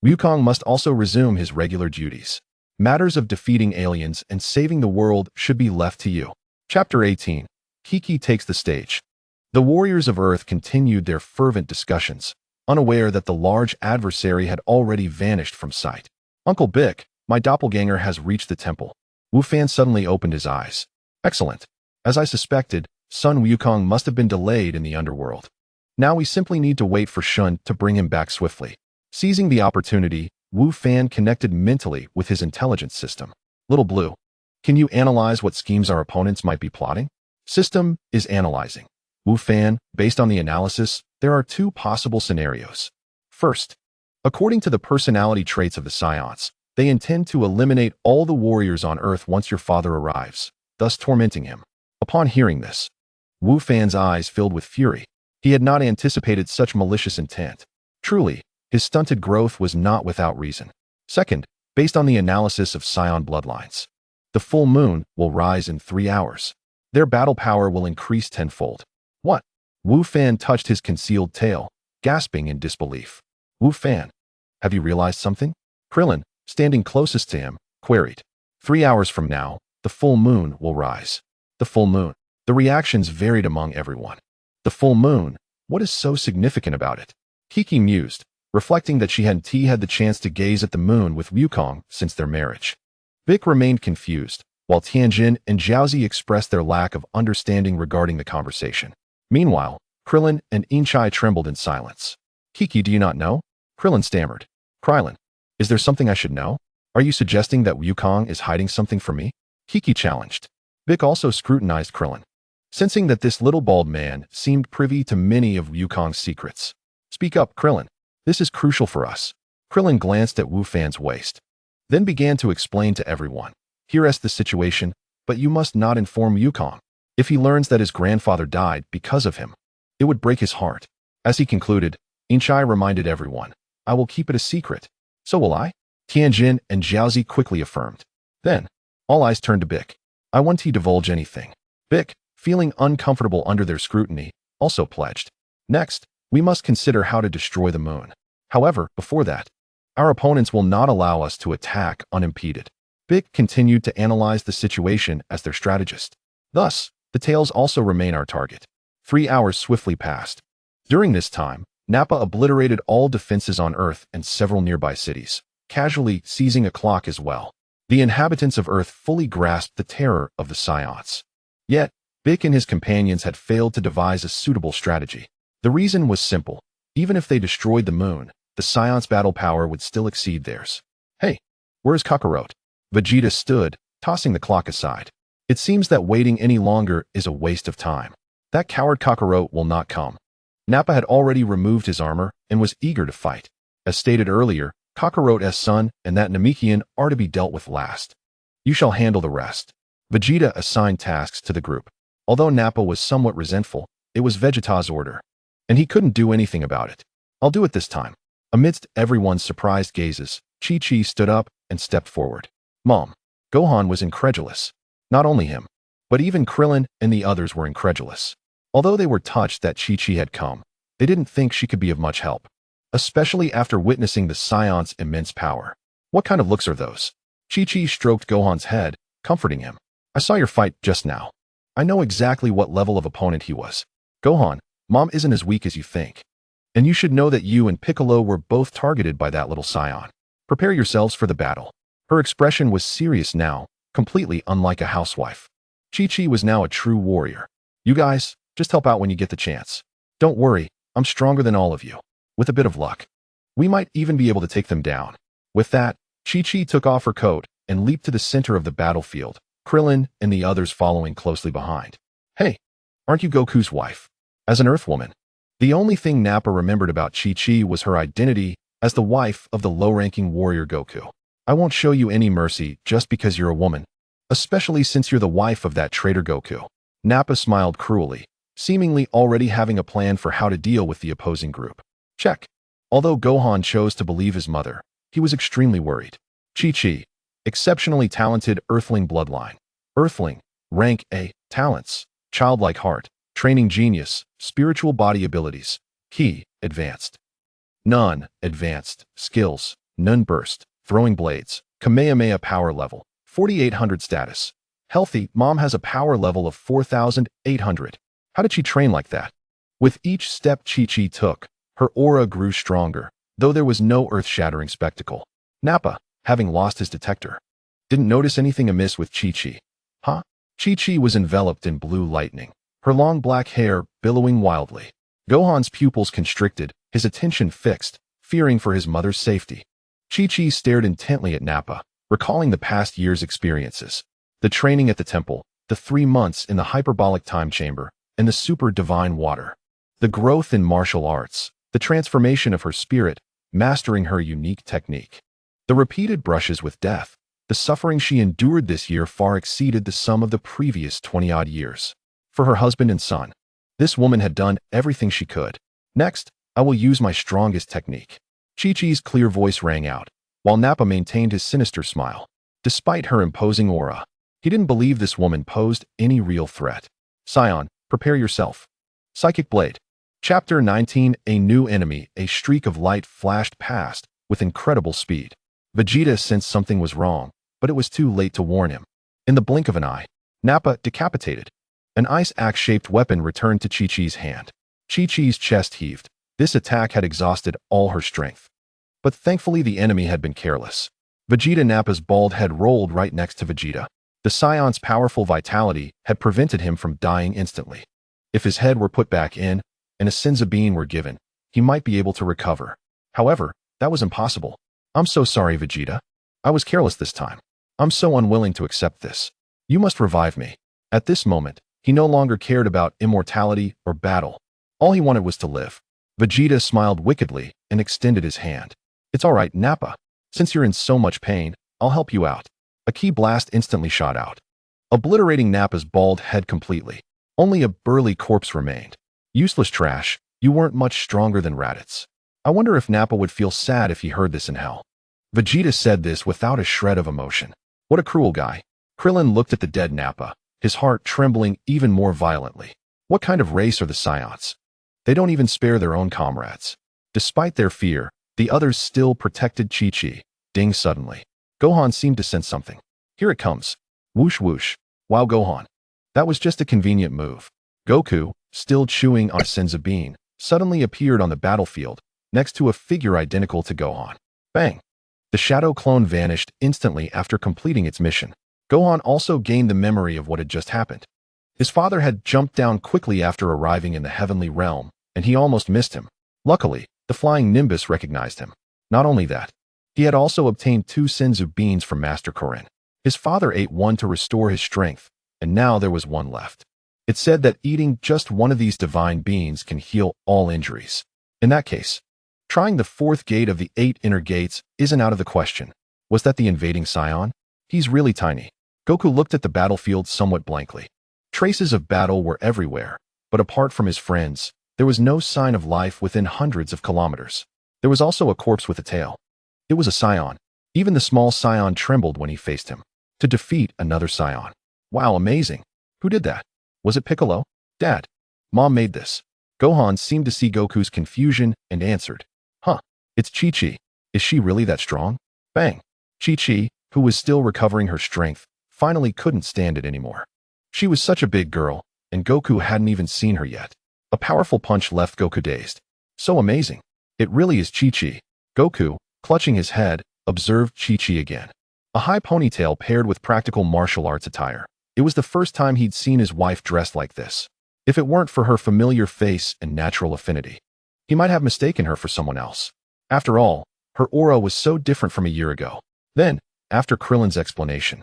Speaker 1: Wukong must also resume his regular duties. Matters of defeating aliens and saving the world should be left to you. Chapter 18. Kiki takes the stage. The warriors of Earth continued their fervent discussions, unaware that the large adversary had already vanished from sight. Uncle Bick, my doppelganger has reached the temple. Wu Fan suddenly opened his eyes. Excellent. As I suspected, Sun Wukong must have been delayed in the underworld. Now we simply need to wait for Shun to bring him back swiftly. Seizing the opportunity, Wu Fan connected mentally with his intelligence system. Little Blue. Can you analyze what schemes our opponents might be plotting? System is analyzing. Wu Fan, based on the analysis, there are two possible scenarios. First, according to the personality traits of the Scions, they intend to eliminate all the warriors on Earth once your father arrives, thus tormenting him. Upon hearing this, Wu Fan's eyes filled with fury. He had not anticipated such malicious intent. Truly, his stunted growth was not without reason. Second, based on the analysis of Scion bloodlines, the full moon will rise in 3 hours. Their battle power will increase tenfold. What? Wu Fan touched his concealed tail, gasping in disbelief. Wu Fan, have you realized something? Krillin, standing closest to him, queried. 3 hours from now, the full moon will rise. The full moon. The reactions varied among everyone. The full moon, what is so significant about it? Kiki mused, reflecting that she hadn't had the chance to gaze at the moon with Wukong since their marriage. Vic remained confused, while Tianjin and Jiaozi expressed their lack of understanding regarding the conversation. Meanwhile, Krillin and Inchai trembled in silence. Kiki, do you not know? Krillin stammered. Krillin, is there something I should know? Are you suggesting that Wukong is hiding something from me? Kiki challenged. Vic also scrutinized Krillin, sensing that this little bald man seemed privy to many of Wukong's secrets. Speak up, Krillin. This is crucial for us. Krillin glanced at Wu Fan's waist, then began to explain to everyone. Here's the situation, but you must not inform Wukong. If he learns that his grandfather died because of him, it would break his heart. As he concluded, Inchai reminded everyone, I will keep it a secret. So will I? Tianjin and Jiaozi quickly affirmed. Then, all eyes turned to Bic. I won't divulge anything. Bic, feeling uncomfortable under their scrutiny, also pledged. Next, we must consider how to destroy the moon. However, before that, our opponents will not allow us to attack unimpeded. Bic continued to analyze the situation as their strategist. Thus, the tails also remain our target. 3 hours swiftly passed. During this time, Nappa obliterated all defenses on Earth and several nearby cities, casually seizing a clock as well. The inhabitants of Earth fully grasped the terror of the Scions. Yet, Bic and his companions had failed to devise a suitable strategy. The reason was simple. Even if they destroyed the moon, the Scions' battle power would still exceed theirs. Hey, where's Kakarot? Vegeta stood, tossing the clock aside. It seems that waiting any longer is a waste of time. That coward Kakarot will not come. Nappa had already removed his armor and was eager to fight. As stated earlier, Kakarot's son and that Namekian are to be dealt with last. You shall handle the rest. Vegeta assigned tasks to the group. Although Nappa was somewhat resentful, it was Vegeta's order, and he couldn't do anything about it. I'll do it this time. Amidst everyone's surprised gazes, Chi-Chi stood up and stepped forward. Mom. Gohan was incredulous. Not only him, but even Krillin and the others were incredulous. Although they were touched that Chi-Chi had come, they didn't think she could be of much help, especially after witnessing the Scion's immense power. What kind of looks are those? Chi-Chi stroked Gohan's head, comforting him. I saw your fight just now. I know exactly what level of opponent he was. Gohan, Mom isn't as weak as you think. And you should know that you and Piccolo were both targeted by that little Scion. Prepare yourselves for the battle. Her expression was serious now, completely unlike a housewife. Chi-Chi was now a true warrior. You guys, just help out when you get the chance. Don't worry, I'm stronger than all of you. With a bit of luck, we might even be able to take them down. With that, Chi-Chi took off her coat and leaped to the center of the battlefield, Krillin and the others following closely behind. Hey, aren't you Goku's wife? As an Earthwoman, the only thing Nappa remembered about Chi-Chi was her identity as the wife of the low-ranking warrior Goku. I won't show you any mercy just because you're a woman, especially since you're the wife of that traitor Goku. Nappa smiled cruelly, seemingly already having a plan for how to deal with the opposing group. Check. Although Gohan chose to believe his mother, he was extremely worried. Chi-Chi, exceptionally talented Earthling bloodline. Earthling, rank A, talents, childlike heart, training genius, spiritual body abilities. Ki, advanced. None, advanced, skills, Nun burst, throwing blades, Kamehameha power level, 4800 status. Healthy, Mom has a power level of 4800. How did she train like that? With each step Chi-Chi took, her aura grew stronger, though there was no earth-shattering spectacle. Nappa, having lost his detector, didn't notice anything amiss with Chi-Chi. Huh? Chi-Chi was enveloped in blue lightning, her long black hair billowing wildly. Gohan's pupils constricted, his attention fixed, fearing for his mother's safety. Chi-Chi stared intently at Nappa, recalling the past year's experiences. The training at the temple, the 3 months in the hyperbolic time chamber, and the super divine water. The growth in martial arts, the transformation of her spirit, mastering her unique technique. The repeated brushes with death, the suffering she endured this year far exceeded the sum of the previous 20-odd years. For her husband and son, this woman had done everything she could. Next, I will use my strongest technique. Chi-Chi's clear voice rang out, while Nappa maintained his sinister smile. Despite her imposing aura, he didn't believe this woman posed any real threat. Scion, prepare yourself. Psychic Blade. Chapter 19. A new enemy. A streak of light flashed past with incredible speed. Vegeta sensed something was wrong, but it was too late to warn him. In the blink of an eye, Nappa decapitated. An ice axe-shaped weapon returned to Chi-Chi's hand. Chi-Chi's chest heaved. This attack had exhausted all her strength. But thankfully the enemy had been careless. Vegeta Nappa's bald head rolled right next to Vegeta. The Scion's powerful vitality had prevented him from dying instantly. If his head were put back in, and a Senzu bean were given, he might be able to recover. However, that was impossible. I'm so sorry, Vegeta. I was careless this time. I'm so unwilling to accept this. You must revive me. At this moment, he no longer cared about immortality or battle. All he wanted was to live. Vegeta smiled wickedly and extended his hand. It's all right, Nappa. Since you're in so much pain, I'll help you out. A ki blast instantly shot out, obliterating Nappa's bald head completely. Only a burly corpse remained. Useless trash, you weren't much stronger than Raditz. I wonder if Nappa would feel sad if he heard this in hell. Vegeta said this without a shred of emotion. What a cruel guy. Krillin looked at the dead Nappa, his heart trembling even more violently. What kind of race are the Scions? They don't even spare their own comrades. Despite their fear, the others still protected Chi-Chi. Ding suddenly. Gohan seemed to sense something. Here it comes. Whoosh whoosh. Wow, Gohan. That was just a convenient move. Goku, still chewing on a Senzu bean, suddenly appeared on the battlefield, next to a figure identical to Gohan. Bang! The shadow clone vanished instantly after completing its mission. Gohan also gained the memory of what had just happened. His father had jumped down quickly after arriving in the heavenly realm, and he almost missed him. Luckily, the flying Nimbus recognized him. Not only that, he had also obtained 2 Senzu beans from Master Korin. His father ate one to restore his strength, and now there was one left. It said that eating just one of these divine beans can heal all injuries. In that case, trying the 4th gate of the 8 inner gates isn't out of the question. Was that the invading Scion? He's really tiny. Goku looked at the battlefield somewhat blankly. Traces of battle were everywhere, but apart from his friends, there was no sign of life within hundreds of kilometers. There was also a corpse with a tail. It was a Scion. Even the small Scion trembled when he faced him. To defeat another Scion. Wow, amazing. Who did that? Was it Piccolo? Dad. Mom made this. Gohan seemed to see Goku's confusion and answered. Huh. It's Chi-Chi. Is she really that strong? Bang. Chi-Chi, who was still recovering her strength, finally couldn't stand it anymore. She was such a big girl, and Goku hadn't even seen her yet. A powerful punch left Goku dazed. So amazing. It really is Chi-Chi. Goku, clutching his head, observed Chi-Chi again. A high ponytail paired with practical martial arts attire. It was the first time he'd seen his wife dressed like this. If it weren't for her familiar face and natural affinity, he might have mistaken her for someone else. After all, her aura was so different from a year ago. Then, after Krillin's explanation,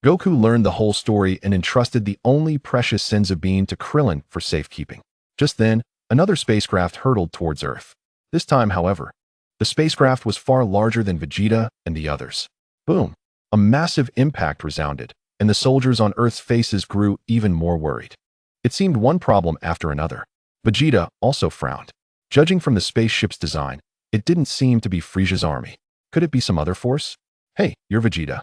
Speaker 1: Goku learned the whole story and entrusted the only precious Senzu bean to Krillin for safekeeping. Just then, another spacecraft hurtled towards Earth. This time, however, the spacecraft was far larger than Vegeta and the others. Boom! A massive impact resounded, and the soldiers on Earth's faces grew even more worried. It seemed one problem after another. Vegeta also frowned. Judging from the spaceship's design, it didn't seem to be Frieza's army. Could it be some other force? Hey, you're Vegeta,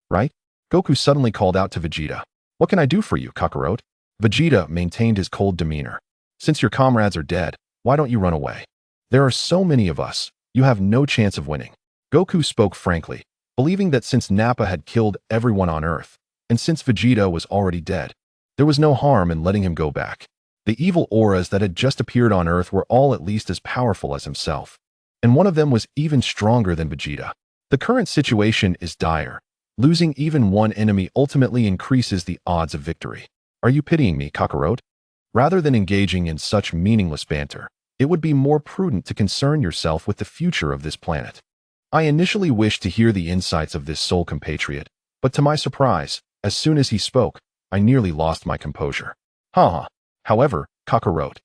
Speaker 1: right? Goku suddenly called out to Vegeta. What can I do for you, Kakarot? Vegeta maintained his cold demeanor. Since your comrades are dead, why don't you run away? There are so many of us, you have no chance of winning. Goku spoke frankly, believing that since Nappa had killed everyone on Earth, and since Vegeta was already dead, there was no harm in letting him go back. The evil auras that had just appeared on Earth were all at least as powerful as himself, and one of them was even stronger than Vegeta. The current situation is dire. Losing even one enemy ultimately increases the odds of victory. Are you pitying me, Kakarot? Rather than engaging in such meaningless banter, it would be more prudent to concern yourself with the future of this planet. I initially wished to hear the insights of this soul compatriot, but to my surprise, As soon as he spoke, I nearly lost my composure. Haha. However, Kakarot,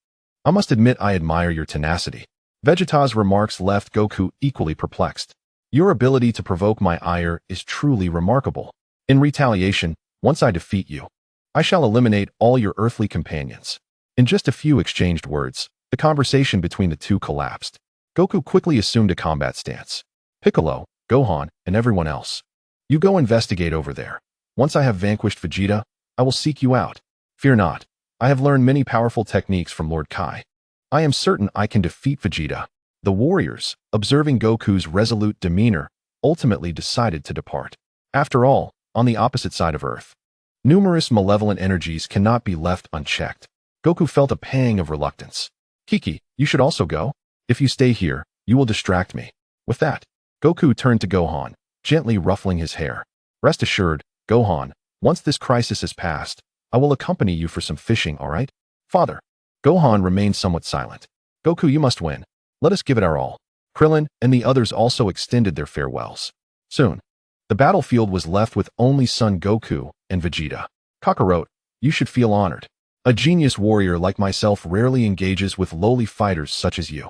Speaker 1: I must admit I admire your tenacity. Vegeta's remarks left Goku equally perplexed. Your ability to provoke my ire is truly remarkable. In retaliation, once I defeat you, I shall eliminate all your earthly companions. In just a few exchanged words, the conversation between the two collapsed. Goku quickly assumed a combat stance. Piccolo, Gohan, and everyone else, you go investigate over there. Once I have vanquished Vegeta, I will seek you out. Fear not. I have learned many powerful techniques from Lord Kai. I am certain I can defeat Vegeta. The warriors, observing Goku's resolute demeanor, ultimately decided to depart. After all, on the opposite side of Earth, numerous malevolent energies cannot be left unchecked. Goku felt a pang of reluctance. Kiki, you should also go. If you stay here, you will distract me. With that, Goku turned to Gohan, gently ruffling his hair. Rest assured, Gohan, once this crisis has passed, I will accompany you for some fishing, all right? Father. Gohan remained somewhat silent. Goku, you must win. Let us give it our all. Krillin and the others also extended their farewells. Soon, the battlefield was left with only Son Goku and Vegeta. Kakarot, you should feel honored. A genius warrior like myself rarely engages with lowly fighters such as you.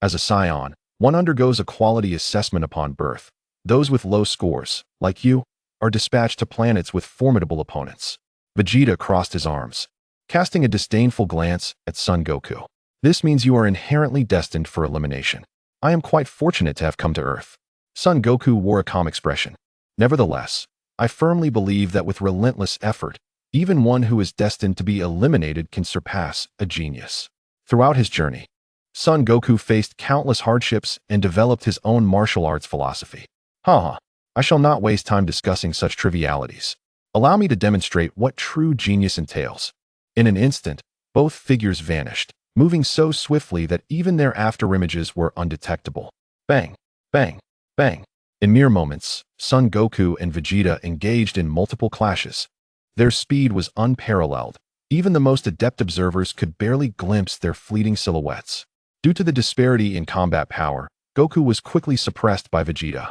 Speaker 1: As a scion, one undergoes a quality assessment upon birth. Those with low scores, like you, are dispatched to planets with formidable opponents. Vegeta crossed his arms, casting a disdainful glance at Son Goku. This means you are inherently destined for elimination. I am quite fortunate to have come to Earth. Son Goku wore a calm expression. Nevertheless, I firmly believe that with relentless effort, even one who is destined to be eliminated can surpass a genius. Throughout his journey, Son Goku faced countless hardships and developed his own martial arts philosophy. Haha, I shall not waste time discussing such trivialities. Allow me to demonstrate what true genius entails. In an instant, both figures vanished, moving so swiftly that even their afterimages were undetectable. Bang, bang, bang. In mere moments, Son Goku and Vegeta engaged in multiple clashes. Their speed was unparalleled. Even the most adept observers could barely glimpse their fleeting silhouettes. Due to the disparity in combat power, Goku was quickly suppressed by Vegeta.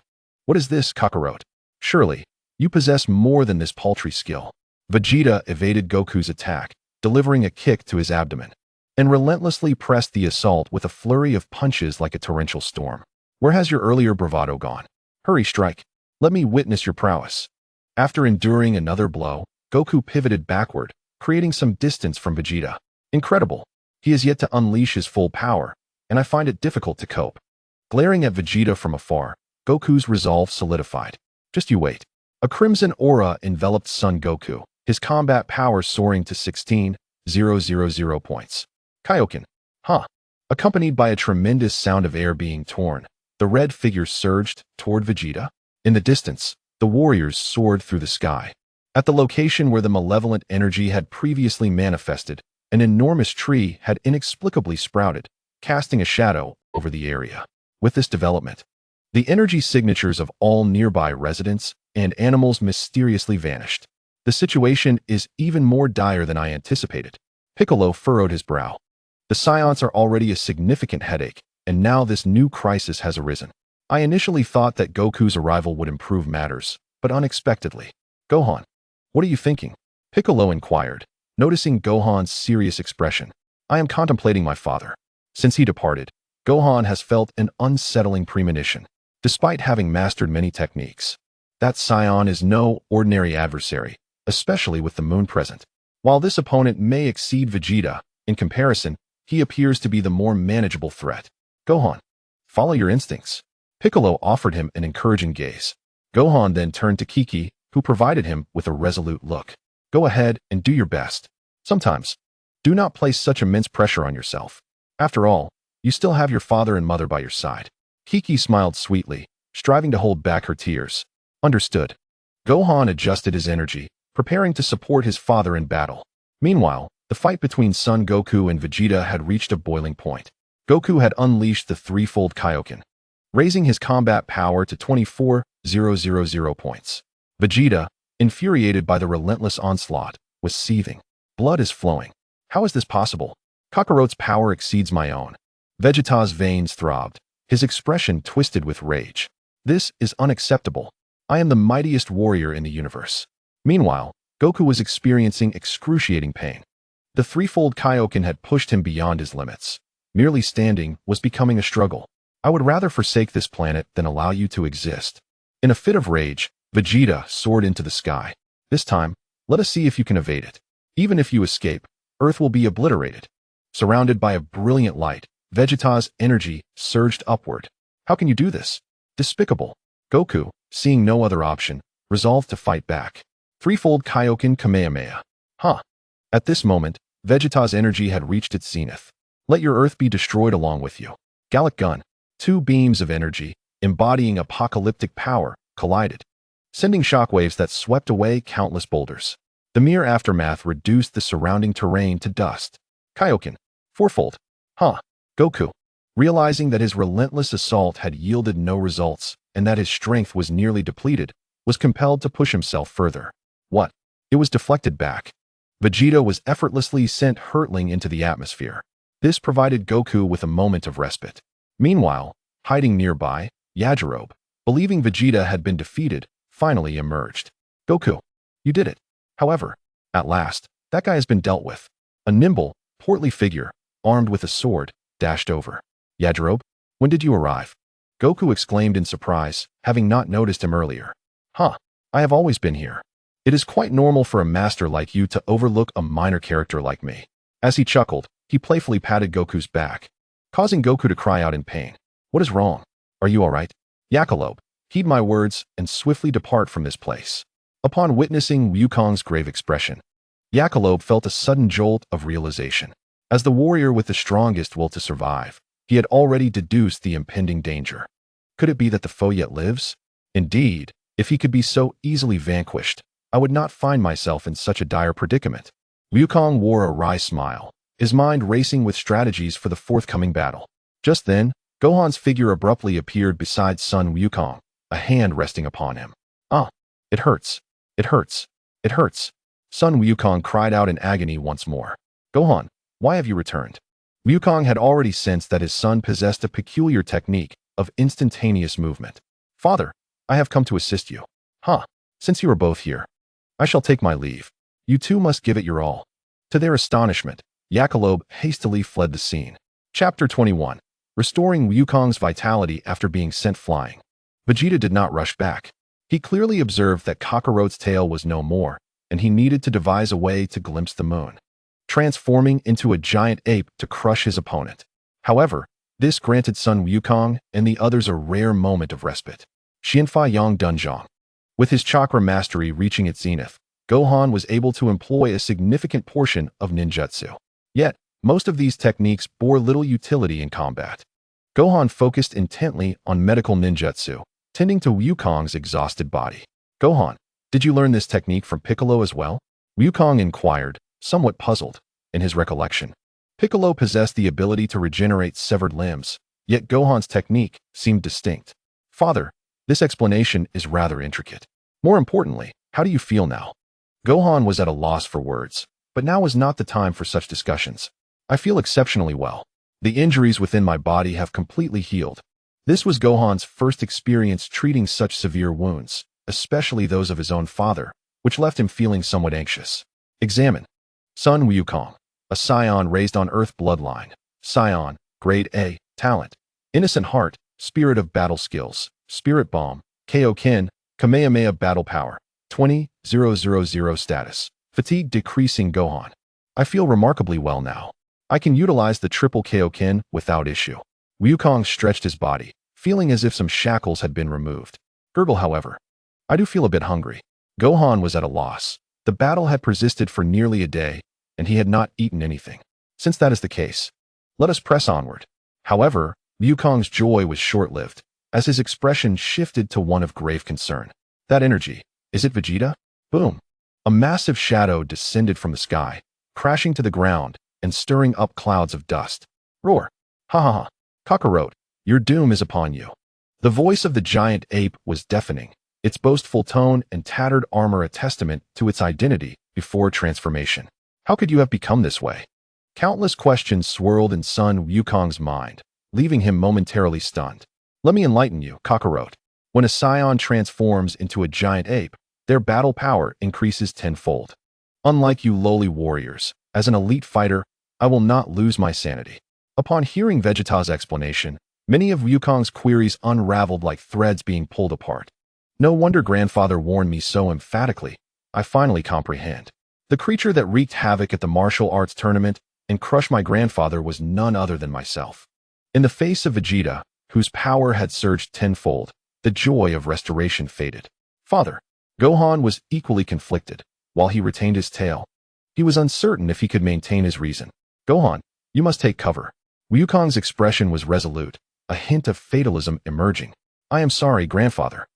Speaker 1: What is this, Kakarot? Surely, you possess more than this paltry skill. Vegeta evaded Goku's attack, delivering a kick to his abdomen, and relentlessly pressed the assault with a flurry of punches like a torrential storm. Where has your earlier bravado gone? Hurry, strike. Let me witness your prowess. After enduring another blow, Goku pivoted backward, creating some distance from Vegeta. Incredible. He is yet to unleash his full power, and I find it difficult to cope. Glaring at Vegeta from afar, Goku's resolve solidified. Just you wait. A crimson aura enveloped Son Goku, his combat power soaring to 16,000 points. Kaioken. Huh. Accompanied by a tremendous sound of air being torn, the red figure surged toward Vegeta. In the distance, the warriors soared through the sky. At the location where the malevolent energy had previously manifested, an enormous tree had inexplicably sprouted, casting a shadow over the area. With this development, the energy signatures of all nearby residents and animals mysteriously vanished. The situation is even more dire than I anticipated. Piccolo furrowed his brow. The Scions are already a significant headache, and now this new crisis has arisen. I initially thought that Goku's arrival would improve matters, but unexpectedly. Gohan, what are you thinking? Piccolo inquired, noticing Gohan's serious expression. I am contemplating my father. Since he departed, Gohan has felt an unsettling premonition. Despite having mastered many techniques, that Scion is no ordinary adversary, especially with the moon present. While this opponent may exceed Vegeta, in comparison, he appears to be the more manageable threat. Gohan, follow your instincts. Piccolo offered him an encouraging gaze. Gohan then turned to Kiki, who provided him with a resolute look. Go ahead and do your best. Sometimes, do not place such immense pressure on yourself. After all, you still have your father and mother by your side. Kiki smiled sweetly, striving to hold back her tears. Understood. Gohan adjusted his energy, preparing to support his father in battle. Meanwhile, the fight between Son Goku and Vegeta had reached a boiling point. Goku had unleashed the threefold Kaioken, raising his combat power to 24,000 points. Vegeta, infuriated by the relentless onslaught, was seething. Blood is flowing. How is this possible? Kakarot's power exceeds my own. Vegeta's veins throbbed, his expression twisted with rage. This is unacceptable. I am the mightiest warrior in the universe. Meanwhile, Goku was experiencing excruciating pain. The threefold Kaioken had pushed him beyond his limits. Merely standing was becoming a struggle. I would rather forsake this planet than allow you to exist. In a fit of rage, Vegeta soared into the sky. This time, let us see if you can evade it. Even if you escape, Earth will be obliterated. Surrounded by a brilliant light, Vegeta's energy surged upward. How can you do this? Despicable. Goku, seeing no other option, resolved to fight back. Threefold Kaioken Kamehameha. At this moment, Vegeta's energy had reached its zenith. Let your Earth be destroyed along with you. Gallic Gun. Two beams of energy, embodying apocalyptic power, collided, sending shockwaves that swept away countless boulders. The mere aftermath reduced the surrounding terrain to dust. Kaioken. Fourfold. Goku, realizing that his relentless assault had yielded no results and that his strength was nearly depleted, was compelled to push himself further. What? It was deflected back. Vegeta was effortlessly sent hurtling into the atmosphere. This provided Goku with a moment of respite. Meanwhile, hiding nearby, Yajirobe, believing Vegeta had been defeated, finally emerged. Goku, you did it. However, at last, that guy has been dealt with. A nimble, portly figure, armed with a sword, dashed over. Yajirobe, when did you arrive? Goku exclaimed in surprise, having not noticed him earlier. I have always been here. It is quite normal for a master like you to overlook a minor character like me. As he chuckled, he playfully patted Goku's back, causing Goku to cry out in pain. What is wrong? Are you all right? Yajirobe, heed my words and swiftly depart from this place. Upon witnessing Wukong's grave expression, Yajirobe felt a sudden jolt of realization. As the warrior with the strongest will to survive, he had already deduced the impending danger. Could it be that the foe yet lives? Indeed, if he could be so easily vanquished, I would not find myself in such a dire predicament. Wukong wore a wry smile, his mind racing with strategies for the forthcoming battle. Just then, Gohan's figure abruptly appeared beside son Wukong, a hand resting upon him. It hurts. It hurts. It hurts. Son Wukong cried out in agony once more. Gohan, why have you returned? Wukong had already sensed that his son possessed a peculiar technique of instantaneous movement. Father, I have come to assist you. Since you are both here, I shall take my leave. You two must give it your all. To their astonishment, Yajirobe hastily fled the scene. Chapter 21. Restoring Wukong's vitality after being sent flying. Vegeta did not rush back. He clearly observed that Kakarot's tail was no more, and he needed to devise a way to glimpse the moon, transforming into a giant ape to crush his opponent. However, this granted Son Wukong and the others a rare moment of respite. Xianfai Yang Dunzhong. With his chakra mastery reaching its zenith, Gohan was able to employ a significant portion of ninjutsu. Yet, most of these techniques bore little utility in combat. Gohan focused intently on medical ninjutsu, tending to Wukong's exhausted body. Gohan, did you learn this technique from Piccolo as well? Wukong inquired, somewhat puzzled. In his recollection, Piccolo possessed the ability to regenerate severed limbs, yet Gohan's technique seemed distinct. Father, this explanation is rather intricate. More importantly, how do you feel now? Gohan was at a loss for words, but now was not the time for such discussions. I feel exceptionally well. The injuries within my body have completely healed. This was Gohan's first experience treating such severe wounds, especially those of his own father, which left him feeling somewhat anxious. Examine. Son Wukong, a scion raised on Earth bloodline. Scion, Grade A, talent. Innocent heart, spirit of battle skills. Spirit Bomb, Kaioken, Kamehameha Battle Power, 20,000 status. Fatigue decreasing Gohan. I feel remarkably well now. I can utilize the triple Kaioken without issue. Wukong stretched his body, feeling as if some shackles had been removed. Gurgle, however. I do feel a bit hungry. Gohan was at a loss. The battle had persisted for nearly a day, and he had not eaten anything. Since that is the case, let us press onward. However, Wukong's joy was short-lived, as his expression shifted to one of grave concern. That energy, is it Vegeta? Boom! A massive shadow descended from the sky, crashing to the ground and stirring up clouds of dust. Roar! Ha ha ha! Kakarot, your doom is upon you. The voice of the giant ape was deafening, its boastful tone and tattered armor a testament to its identity before transformation. How could you have become this way? Countless questions swirled in Son Wukong's mind, leaving him momentarily stunned. Let me enlighten you, Kakarot. When a scion transforms into a giant ape, their battle power increases tenfold. Unlike you lowly warriors, as an elite fighter, I will not lose my sanity. Upon hearing Vegeta's explanation, many of Wukong's queries unraveled like threads being pulled apart. No wonder grandfather warned me so emphatically. I finally comprehend. The creature that wreaked havoc at the martial arts tournament and crushed my grandfather was none other than myself. In the face of Vegeta, whose power had surged tenfold, the joy of restoration faded. Father. Gohan was equally conflicted. While he retained his tail, he was uncertain if he could maintain his reason. Gohan, you must take cover. Wukong's expression was resolute, a hint of fatalism emerging. I am sorry, grandfather.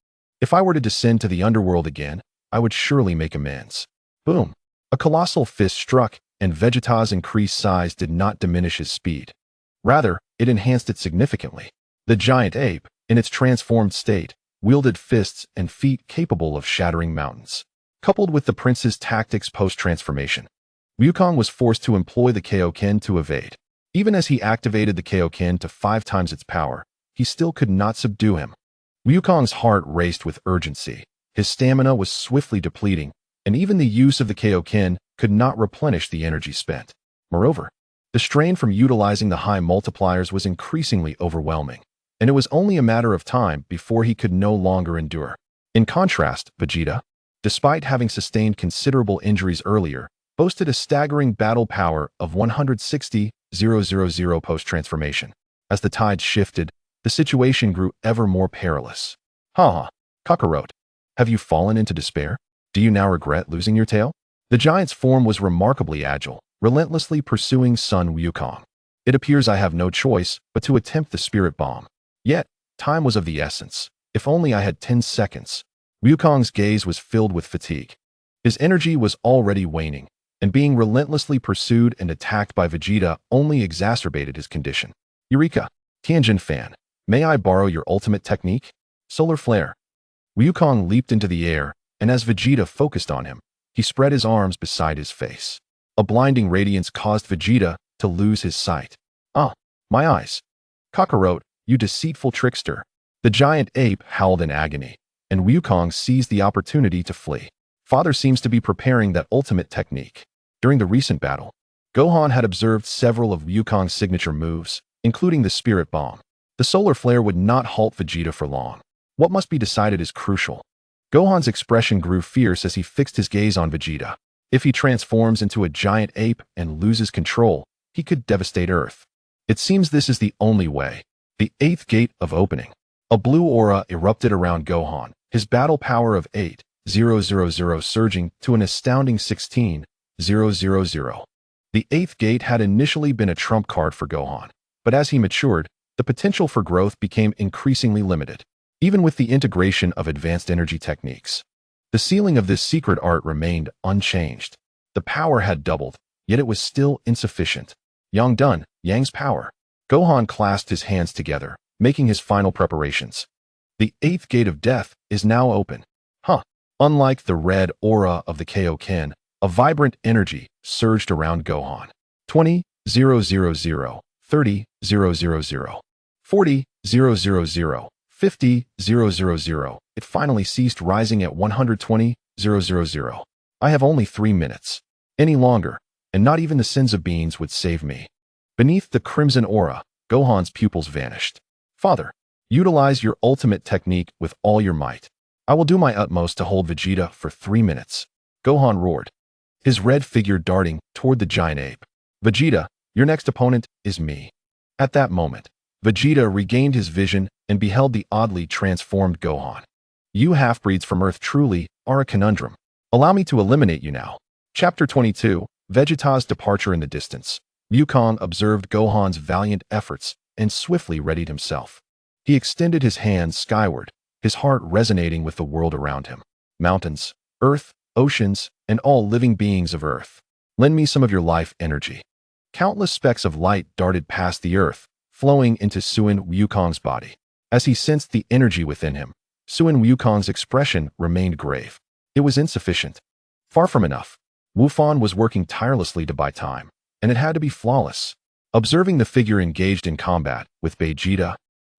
Speaker 1: If I were to descend to the underworld again, I would surely make amends. Boom. A colossal fist struck, and Vegeta's increased size did not diminish his speed. Rather, it enhanced it significantly. The giant ape, in its transformed state, wielded fists and feet capable of shattering mountains. Coupled with the prince's tactics post-transformation, Wukong was forced to employ the Kaioken to evade. Even as he activated the Kaioken to 5 times its power, he still could not subdue him. Wukong's heart raced with urgency. His stamina was swiftly depleting, and even the use of the Kaioken could not replenish the energy spent. Moreover, the strain from utilizing the high multipliers was increasingly overwhelming, and it was only a matter of time before he could no longer endure. In contrast, Vegeta, despite having sustained considerable injuries earlier, boasted a staggering battle power of 160,000 post-transformation. As the tides shifted, the situation grew ever more perilous. Ha! Kakarot, have you fallen into despair? Do you now regret losing your tail? The giant's form was remarkably agile, relentlessly pursuing son Wukong. It appears I have no choice but to attempt the spirit bomb. Yet, time was of the essence. If only I had 10 seconds. Wukong's gaze was filled with fatigue. His energy was already waning, and being relentlessly pursued and attacked by Vegeta only exacerbated his condition. Eureka! Tianjin fan, may I borrow your ultimate technique? Solar Flare. Wukong leaped into the air, and as Vegeta focused on him, he spread his arms beside his face. A blinding radiance caused Vegeta to lose his sight. Ah, my eyes. Kakarot, you deceitful trickster. The giant ape howled in agony, and Wukong seized the opportunity to flee. Father seems to be preparing that ultimate technique. During the recent battle, Gohan had observed several of Wukong's signature moves, including the Spirit Bomb. The Solar Flare would not halt Vegeta for long. What must be decided is crucial. Gohan's expression grew fierce as he fixed his gaze on Vegeta. If he transforms into a giant ape and loses control, he could devastate Earth. It seems this is the only way. The 8th gate of opening. A blue aura erupted around Gohan, his battle power of 8,000 surging to an astounding 16,000. The 8th gate had initially been a trump card for Gohan, but as he matured, the potential for growth became increasingly limited. Even with the integration of advanced energy techniques, the ceiling of this secret art remained unchanged. The power had doubled, yet it was still insufficient. Yang Dun, Yang's power. Gohan clasped his hands together, making his final preparations. The 8th gate of death is now open. Unlike the red aura of the Kaioken, a vibrant energy surged around Gohan. 20,000, 30,000, 40,000, 50,000. It finally ceased rising at 120,000. I have only 3 minutes. Any longer, and not even the sins of beings would save me. Beneath the crimson aura, Gohan's pupils vanished. Father, utilize your ultimate technique with all your might. I will do my utmost to hold Vegeta for 3 minutes. Gohan roared, his red figure darting toward the giant ape. Vegeta, your next opponent is me. At that moment, Vegeta regained his vision and beheld the oddly transformed Gohan. You half-breeds from Earth truly are a conundrum. Allow me to eliminate you now. Chapter 22, Vegeta's departure in the distance. Wukong observed Gohan's valiant efforts and swiftly readied himself. He extended his hands skyward, his heart resonating with the world around him. Mountains, earth, oceans, and all living beings of Earth. Lend me some of your life energy. Countless specks of light darted past the earth, flowing into Suin Wukong's body. As he sensed the energy within him, Suin Wukong's expression remained grave. It was insufficient. Far from enough. Wufan was working tirelessly to buy time, and it had to be flawless. Observing the figure engaged in combat with Vegeta,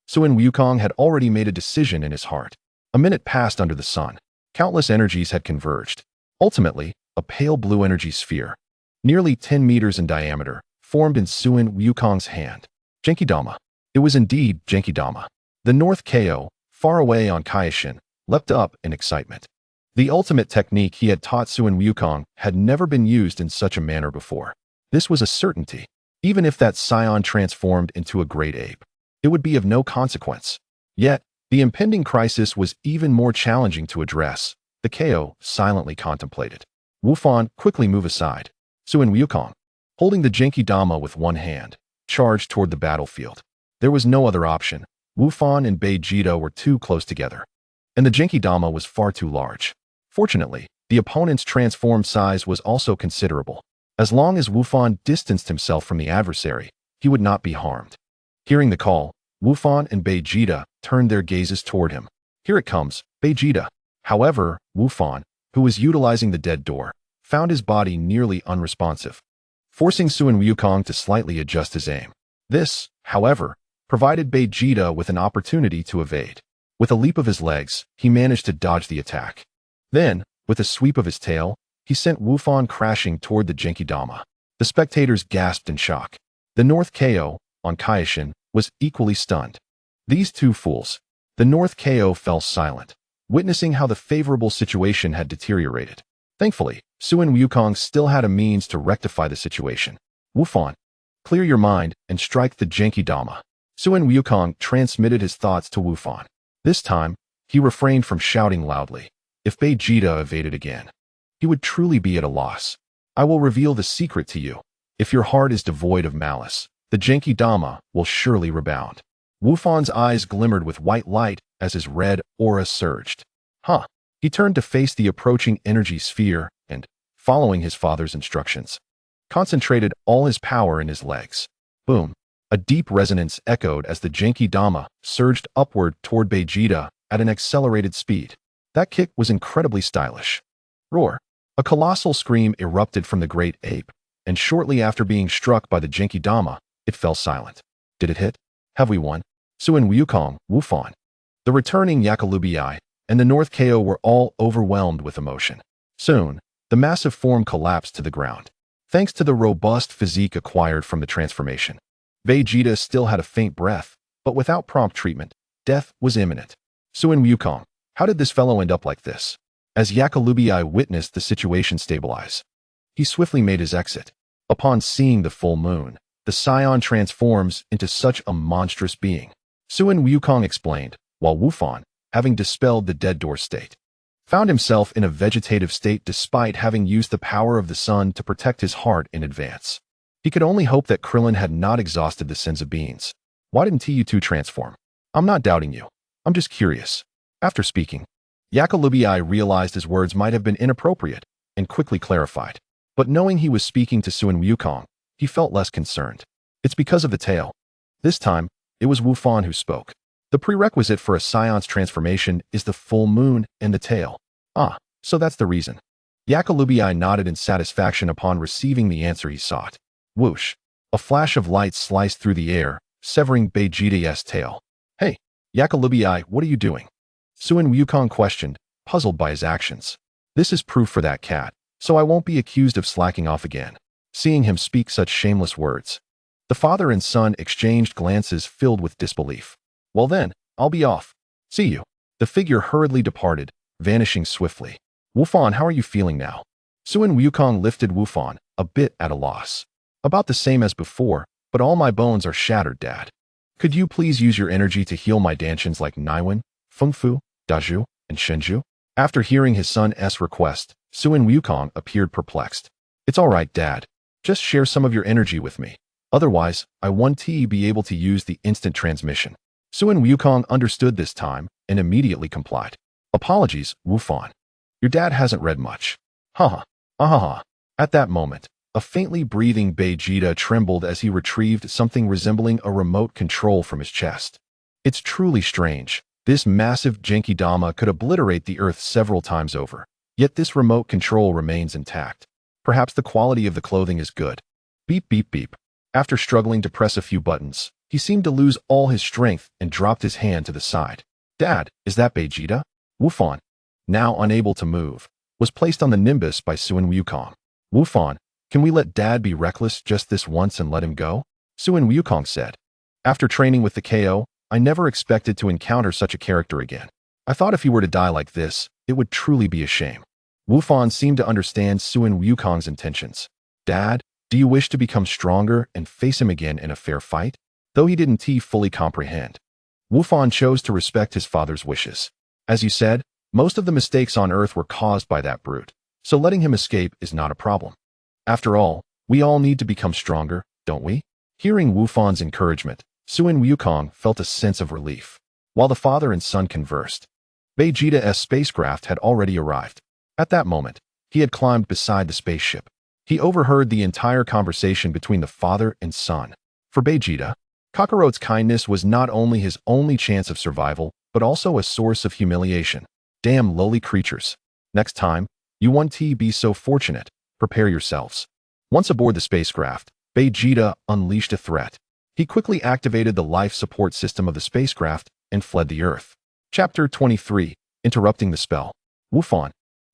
Speaker 1: Suin Wukong had already made a decision in his heart. A minute passed under the sun, Countless energies had converged. Ultimately, a pale blue energy sphere, nearly 10 meters in diameter, formed in Suin Wukong's hand. Genkidama. It was indeed Genkidama. The North KO, far away on Kaioshin, leapt up in excitement. The ultimate technique he had taught Suin Wukong had never been used in such a manner before. This was a certainty. Even if that scion transformed into a great ape, it would be of no consequence. Yet, the impending crisis was even more challenging to address. The KO silently contemplated. Wu Fan, quickly move aside. Suin Wukong, holding the Genkidama with one hand, charged toward the battlefield. There was no other option. Wu Fan and Bei Jida were too close together, and the Genkidama was far too large. Fortunately, the opponent's transformed size was also considerable. As long as Wu Fan distanced himself from the adversary, he would not be harmed. Hearing the call, Wu Fan and Bei Jida turned their gazes toward him. Here it comes, Bei Jida. However, Wu Fan, who was utilizing the dead door, found his body nearly unresponsive, forcing Suin Wukong to slightly adjust his aim. This, however, provided Bei Jida with an opportunity to evade. With a leap of his legs, he managed to dodge the attack. Then, with a sweep of his tail, he sent Wu Fan crashing toward the Genkidama. The spectators gasped in shock. The North KO, on Kaioshin, was equally stunned. These two fools. The North KO fell silent, witnessing how the favorable situation had deteriorated. Thankfully, Suin Wukong still had a means to rectify the situation. Wu Fan, clear your mind and strike the Genkidama. Suin Wukong transmitted his thoughts to Wu Fan. This time, he refrained from shouting loudly. If Bei Jida evaded again, he would truly be at a loss. I will reveal the secret to you. If your heart is devoid of malice, the Genkidama will surely rebound. Wu Fan's eyes glimmered with white light as his red aura surged. He turned to face the approaching energy sphere and, following his father's instructions, concentrated all his power in his legs. Boom! A deep resonance echoed as the Genkidama surged upward toward Bei Jida at an accelerated speed. That kick was incredibly stylish. Roar! A colossal scream erupted from the great ape, and shortly after being struck by the Genkidama, it fell silent. Did it hit? Have we won? Suin Wukong, Wu Fan, the returning Yakalubii, and the North KO were all overwhelmed with emotion. Soon, the massive form collapsed to the ground, thanks to the robust physique acquired from the transformation. Bei Jida still had a faint breath, but without prompt treatment, death was imminent. Suin Wukong, how did this fellow end up like this? As Yakalubii witnessed the situation stabilize, he swiftly made his exit. Upon seeing the full moon, the scion transforms into such a monstrous being. Suin Wukong explained, while Wu Fan, having dispelled the dead door state, found himself in a vegetative state despite having used the power of the sun to protect his heart in advance. He could only hope that Krillin had not exhausted the sins of beings. Why didn't you two transform? I'm not doubting you. I'm just curious. After speaking, Yakalubii realized his words might have been inappropriate and quickly clarified. But knowing he was speaking to Suin Wukong, he felt less concerned. It's because of the tail. This time, it was Wu Fan who spoke. The prerequisite for a scion's transformation is the full moon and the tail. So that's the reason. Yakalubii nodded in satisfaction upon receiving the answer he sought. Whoosh! A flash of light sliced through the air, severing Bei Jida's tail. Hey, Yakalubii, what are you doing? Suin Wukong questioned, puzzled by his actions. This is proof for that cat, so I won't be accused of slacking off again. Seeing him speak such shameless words, the father and son exchanged glances filled with disbelief. Well then, I'll be off. See you. The figure hurriedly departed, vanishing swiftly. Wu Fan, how are you feeling now? Suin Wukong lifted Wu Fan, a bit at a loss. About the same as before, but all my bones are shattered, Dad. Could you please use your energy to heal my dantians like Naiwen, Fengfu, Dazhu, and Shenju? After hearing his son's request, Suin Wukong appeared perplexed. It's all right, Dad. Just share some of your energy with me. Otherwise, I won't be able to use the instant transmission. Suin Wukong understood this time and immediately complied. Apologies, Wu Fan. Your dad hasn't read much. At that moment, a faintly breathing Bei Jida trembled as he retrieved something resembling a remote control from his chest. It's truly strange. This massive Genkidama could obliterate the Earth several times over, yet this remote control remains intact. Perhaps the quality of the clothing is good. Beep beep beep. After struggling to press a few buttons, he seemed to lose all his strength and dropped his hand to the side. Dad, is that Bei Jida? Wu Fan. now unable to move, was placed on the Nimbus by Suin Wukong. Wufan, can we let Dad be reckless just this once and let him go? Suin Wukong said. After training with the KO, I never expected to encounter such a character again. I thought if he were to die like this, it would truly be a shame. Wufan seemed to understand Suin Wukong's intentions. Dad, do you wish to become stronger and face him again in a fair fight? Though he didn't fully comprehend. Wufan chose to respect his father's wishes. As you said, most of the mistakes on Earth were caused by that brute, so letting him escape is not a problem. After all, we all need to become stronger, don't we? Hearing Wufan's encouragement, Suin Wukong felt a sense of relief. While the father and son conversed, Vegeta's spacecraft had already arrived. At that moment, he had climbed beside the spaceship. He overheard the entire conversation between the father and son. For Vegeta, Kakarot's kindness was not only his only chance of survival, but also a source of humiliation. Damn lowly creatures. Next time, you want to be so fortunate, prepare yourselves. Once aboard the spacecraft, Vegeta unleashed a threat. He quickly activated the life support system of the spacecraft and fled the Earth. Chapter 23, Interrupting the Spell. Wufan,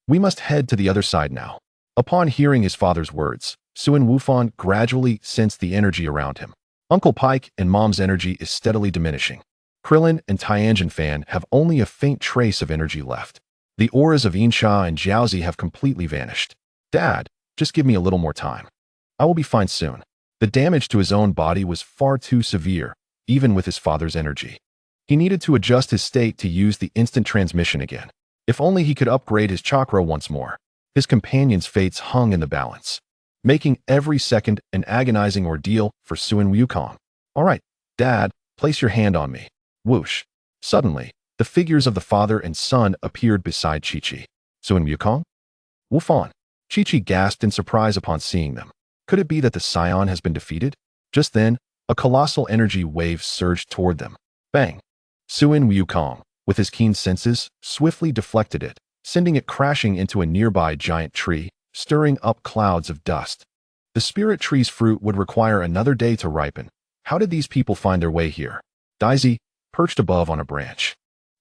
Speaker 1: we must head to the other side now. Upon hearing his father's words, Suin Wufan gradually sensed the energy around him. Uncle Pike and Mom's energy is steadily diminishing. Krillin and Tianjin Fan have only a faint trace of energy left. The auras of Insha and Jiaozi have completely vanished. Dad, just give me a little more time. I will be fine soon. The damage to his own body was far too severe, even with his father's energy. He needed to adjust his state to use the instant transmission again. If only he could upgrade his chakra once more. His companion's fates hung in the balance, making every second an agonizing ordeal for Suin Wukong. All right, Dad, place your hand on me. Whoosh. Suddenly, the figures of the father and son appeared beside Chi-Chi. Suin Wukong? Wufan. Chi-Chi gasped in surprise upon seeing them. Could it be that the Scion has been defeated? Just then, a colossal energy wave surged toward them. Bang! Suin Wukong, with his keen senses, swiftly deflected it, sending it crashing into a nearby giant tree, stirring up clouds of dust. The spirit tree's fruit would require another day to ripen. How did these people find their way here? Daisy, perched above on a branch,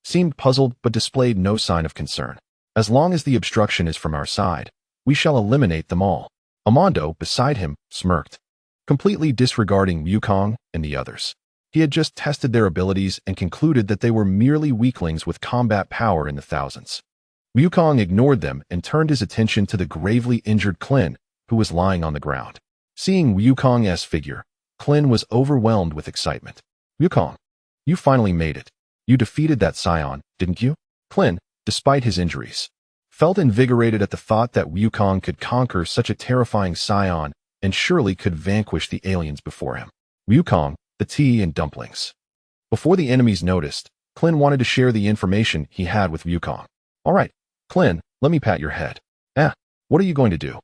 Speaker 1: seemed puzzled but displayed no sign of concern. As long as the obstruction is from our side, we shall eliminate them all. Amando, beside him, smirked, completely disregarding Wukong and the others. He had just tested their abilities and concluded that they were merely weaklings with combat power in the thousands. Wukong ignored them and turned his attention to the gravely injured Klin, who was lying on the ground. Seeing Wukong's figure, Klin was overwhelmed with excitement. Wukong, you finally made it. You defeated that Scion, didn't you? Klin, despite his injuries, felt invigorated at the thought that Wukong could conquer such a terrifying Scion and surely could vanquish the aliens before him. Wukong, the tea and dumplings. Before the enemies noticed, Klin wanted to share the information he had with Wukong. All right, Klin, let me pat your head. What are you going to do?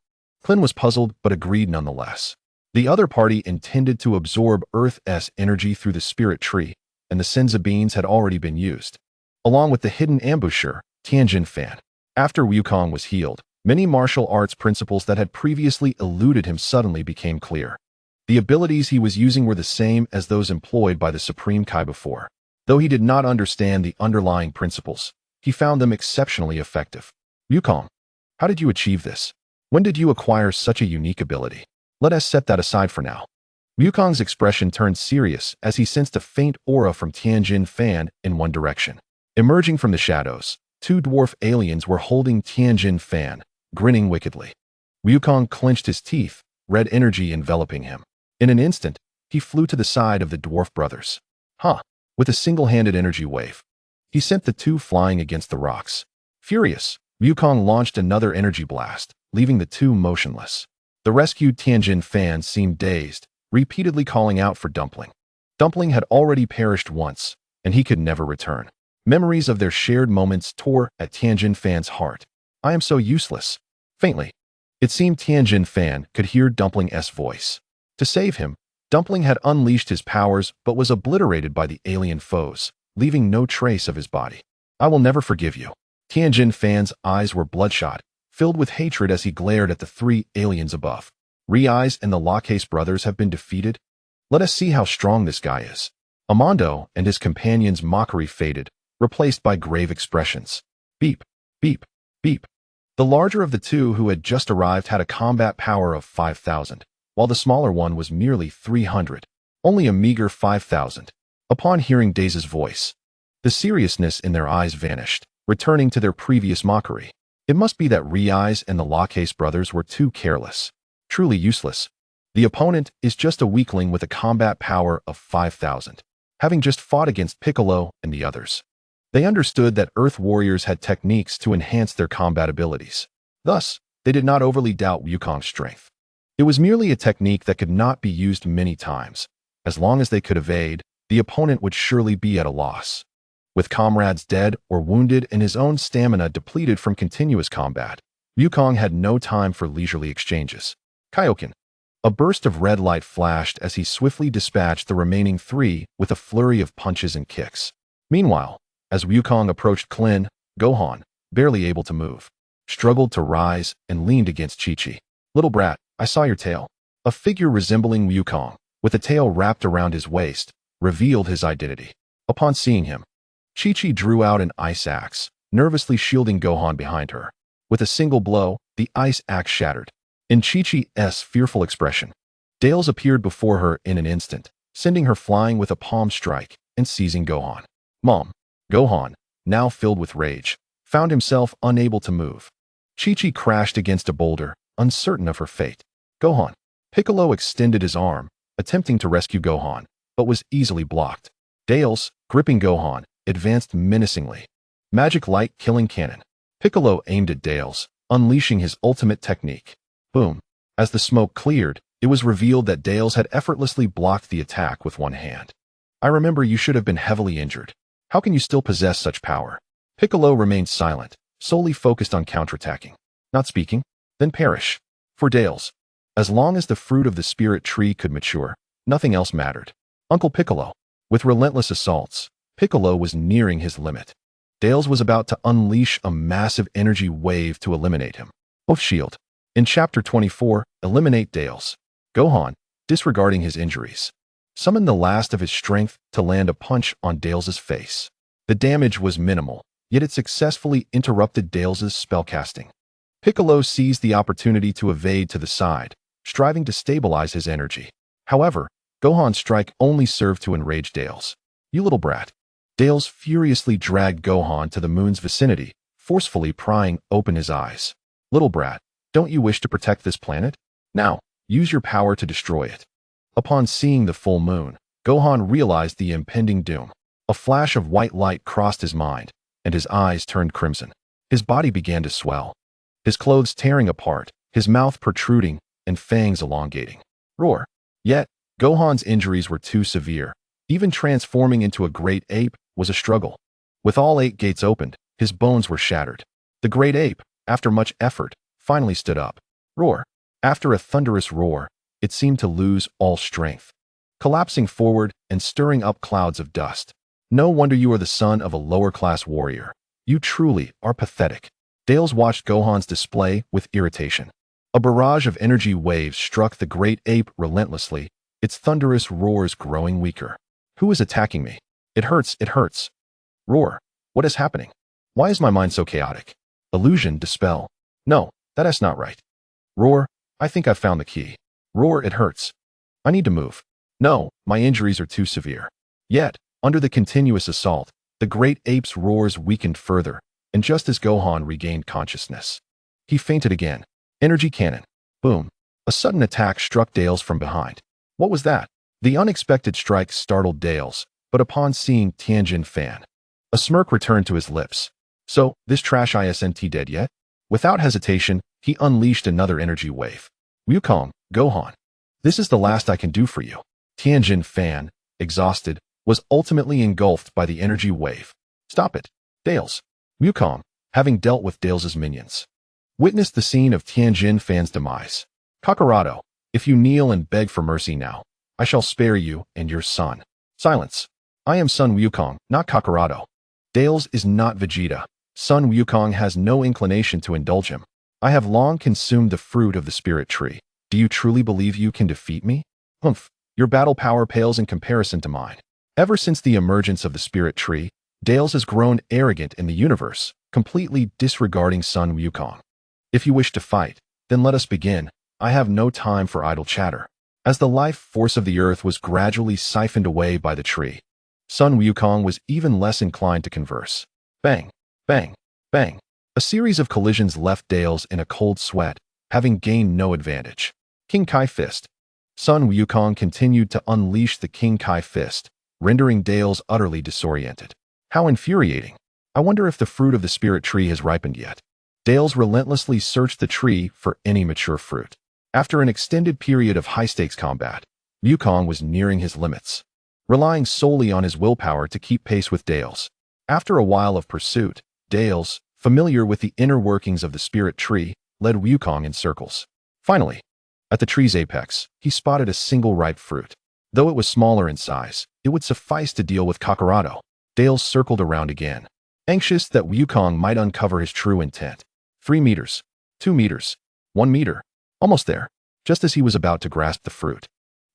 Speaker 1: Klin was puzzled but agreed nonetheless. The other party intended to absorb Earth's energy through the spirit tree, and the Senza beans had already been used, along with the hidden ambusher, Tianjin Fan. After Wukong was healed, many martial arts principles that had previously eluded him suddenly became clear. The abilities he was using were the same as those employed by the Supreme Kai before. Though he did not understand the underlying principles, he found them exceptionally effective. Wukong, how did you achieve this? When did you acquire such a unique ability? Let us set that aside for now. Wukong's expression turned serious as he sensed a faint aura from Tianjin Fan in one direction. Emerging from the shadows, two dwarf aliens were holding Tianjin Fan, grinning wickedly. Wukong clenched his teeth, red energy enveloping him. In an instant, he flew to the side of the dwarf brothers. With a single-handed energy wave, he sent the two flying against the rocks. Furious, Wukong launched another energy blast, leaving the two motionless. The rescued Tianjin Fan seemed dazed, repeatedly calling out for Dumpling. Dumpling had already perished once, and he could never return. Memories of their shared moments tore at Tianjin Fan's heart. I am so useless. Faintly, it seemed Tianjin Fan could hear Dumpling's voice. To save him, Dumpling had unleashed his powers but was obliterated by the alien foes, leaving no trace of his body. I will never forgive you. Tianjin Fan's eyes were bloodshot, filled with hatred as he glared at the three aliens above. Re-Eyes and the Lacasse brothers have been defeated? Let us see how strong this guy is. Amando and his companion's mockery faded, replaced by grave expressions. Beep. Beep, beep. The larger of the two who had just arrived had a combat power of 5,000, while the smaller one was merely 300. Only a meager 5,000. Upon hearing Daze's voice, the seriousness in their eyes vanished, returning to their previous mockery. It must be that Rei's and the Lacase brothers were too careless. Truly useless. The opponent is just a weakling with a combat power of 5,000, having just fought against Piccolo and the others. They understood that Earth warriors had techniques to enhance their combat abilities. Thus, they did not overly doubt Wukong's strength. It was merely a technique that could not be used many times. As long as they could evade, the opponent would surely be at a loss. With comrades dead or wounded and his own stamina depleted from continuous combat, Wukong had no time for leisurely exchanges. Kaioken. A burst of red light flashed as he swiftly dispatched the remaining three with a flurry of punches and kicks. Meanwhile, as Wukong approached Klin, Gohan, barely able to move, struggled to rise and leaned against Chi-Chi. Little brat, I saw your tail. A figure resembling Wukong, with a tail wrapped around his waist, revealed his identity. Upon seeing him, Chi-Chi drew out an ice axe, nervously shielding Gohan behind her. With a single blow, the ice axe shattered. In Chi-Chi's fearful expression, Dales appeared before her in an instant, sending her flying with a palm strike and seizing Gohan. Mom. Gohan, now filled with rage, found himself unable to move. Chi-Chi crashed against a boulder, uncertain of her fate. Gohan. Piccolo extended his arm, attempting to rescue Gohan, but was easily blocked. Dales, gripping Gohan, advanced menacingly. Magic light killing cannon. Piccolo aimed at Dales, unleashing his ultimate technique. Boom. As the smoke cleared, it was revealed that Dales had effortlessly blocked the attack with one hand. I remember you should have been heavily injured. How can you still possess such power? Piccolo remained silent, solely focused on counterattacking. Not speaking? Then perish. For Dales, as long as the fruit of the spirit tree could mature, nothing else mattered. Uncle Piccolo. With relentless assaults, Piccolo was nearing his limit. Dales was about to unleash a massive energy wave to eliminate him. Oath Shield. In Chapter 24, eliminate Dales. Gohan, disregarding his injuries, summoned the last of his strength to land a punch on Dales' face. The damage was minimal, yet it successfully interrupted Dales' spellcasting. Piccolo seized the opportunity to evade to the side, striving to stabilize his energy. However, Gohan's strike only served to enrage Dales. You little brat. Dales furiously dragged Gohan to the moon's vicinity, forcefully prying open his eyes. Little brat. Don't you wish to protect this planet? Now, use your power to destroy it. Upon seeing the full moon, Gohan realized the impending doom. A flash of white light crossed his mind, and his eyes turned crimson. His body began to swell, his clothes tearing apart, his mouth protruding, and fangs elongating. Roar. Yet, Gohan's injuries were too severe. Even transforming into a great ape was a struggle. With all 8 gates opened, his bones were shattered. The great ape, after much effort, finally stood up. Roar. After a thunderous roar, it seemed to lose all strength, collapsing forward and stirring up clouds of dust. No wonder you are the son of a lower-class warrior. You truly are pathetic. Dales watched Gohan's display with irritation. A barrage of energy waves struck the great ape relentlessly, its thunderous roars growing weaker. Who is attacking me? It hurts, it hurts. Roar. What is happening? Why is my mind so chaotic? Illusion, dispel. No. That is not right. Roar, I think I've found the key. Roar, it hurts. I need to move. No, my injuries are too severe. Yet, under the continuous assault, the great ape's roars weakened further, and just as Gohan regained consciousness, he fainted again. Energy cannon. Boom. A sudden attack struck Dales from behind. What was that? The unexpected strike startled Dales, but upon seeing Tianjin Fan, a smirk returned to his lips. So, this trash isn't dead yet? Without hesitation, he unleashed another energy wave. Wukong, Gohan. This is the last I can do for you. Tianjin Fan, exhausted, was ultimately engulfed by the energy wave. Stop it. Dales. Wukong, having dealt with Dales' minions, witnessed the scene of Tianjin Fan's demise. Kakarado, if you kneel and beg for mercy now, I shall spare you and your son. Silence. I am Son Wukong, not Kakarado. Dales is not Vegeta. Son Wukong has no inclination to indulge him. I have long consumed the fruit of the spirit tree. Do you truly believe you can defeat me? Humph, your battle power pales in comparison to mine. Ever since the emergence of the spirit tree, Dales has grown arrogant in the universe, completely disregarding Sun Wukong. If you wish to fight, then let us begin. I have no time for idle chatter. As the life force of the earth was gradually siphoned away by the tree, Sun Wukong was even less inclined to converse. Bang, bang, bang. A series of collisions left Dales in a cold sweat, having gained no advantage. King Kai Fist. Sun Wukong continued to unleash the King Kai Fist, rendering Dales utterly disoriented. How infuriating. I wonder if the fruit of the spirit tree has ripened yet. Dales relentlessly searched the tree for any mature fruit. After an extended period of high-stakes combat, Wukong was nearing his limits, relying solely on his willpower to keep pace with Dales. After a while of pursuit, Dales, familiar with the inner workings of the spirit tree, led Wukong in circles. Finally, at the tree's apex, he spotted a single ripe fruit. Though it was smaller in size, it would suffice to deal with Kakarado. Dales circled around again, anxious that Wukong might uncover his true intent. 3 meters, 2 meters, 1 meter. Almost there, just as he was about to grasp the fruit.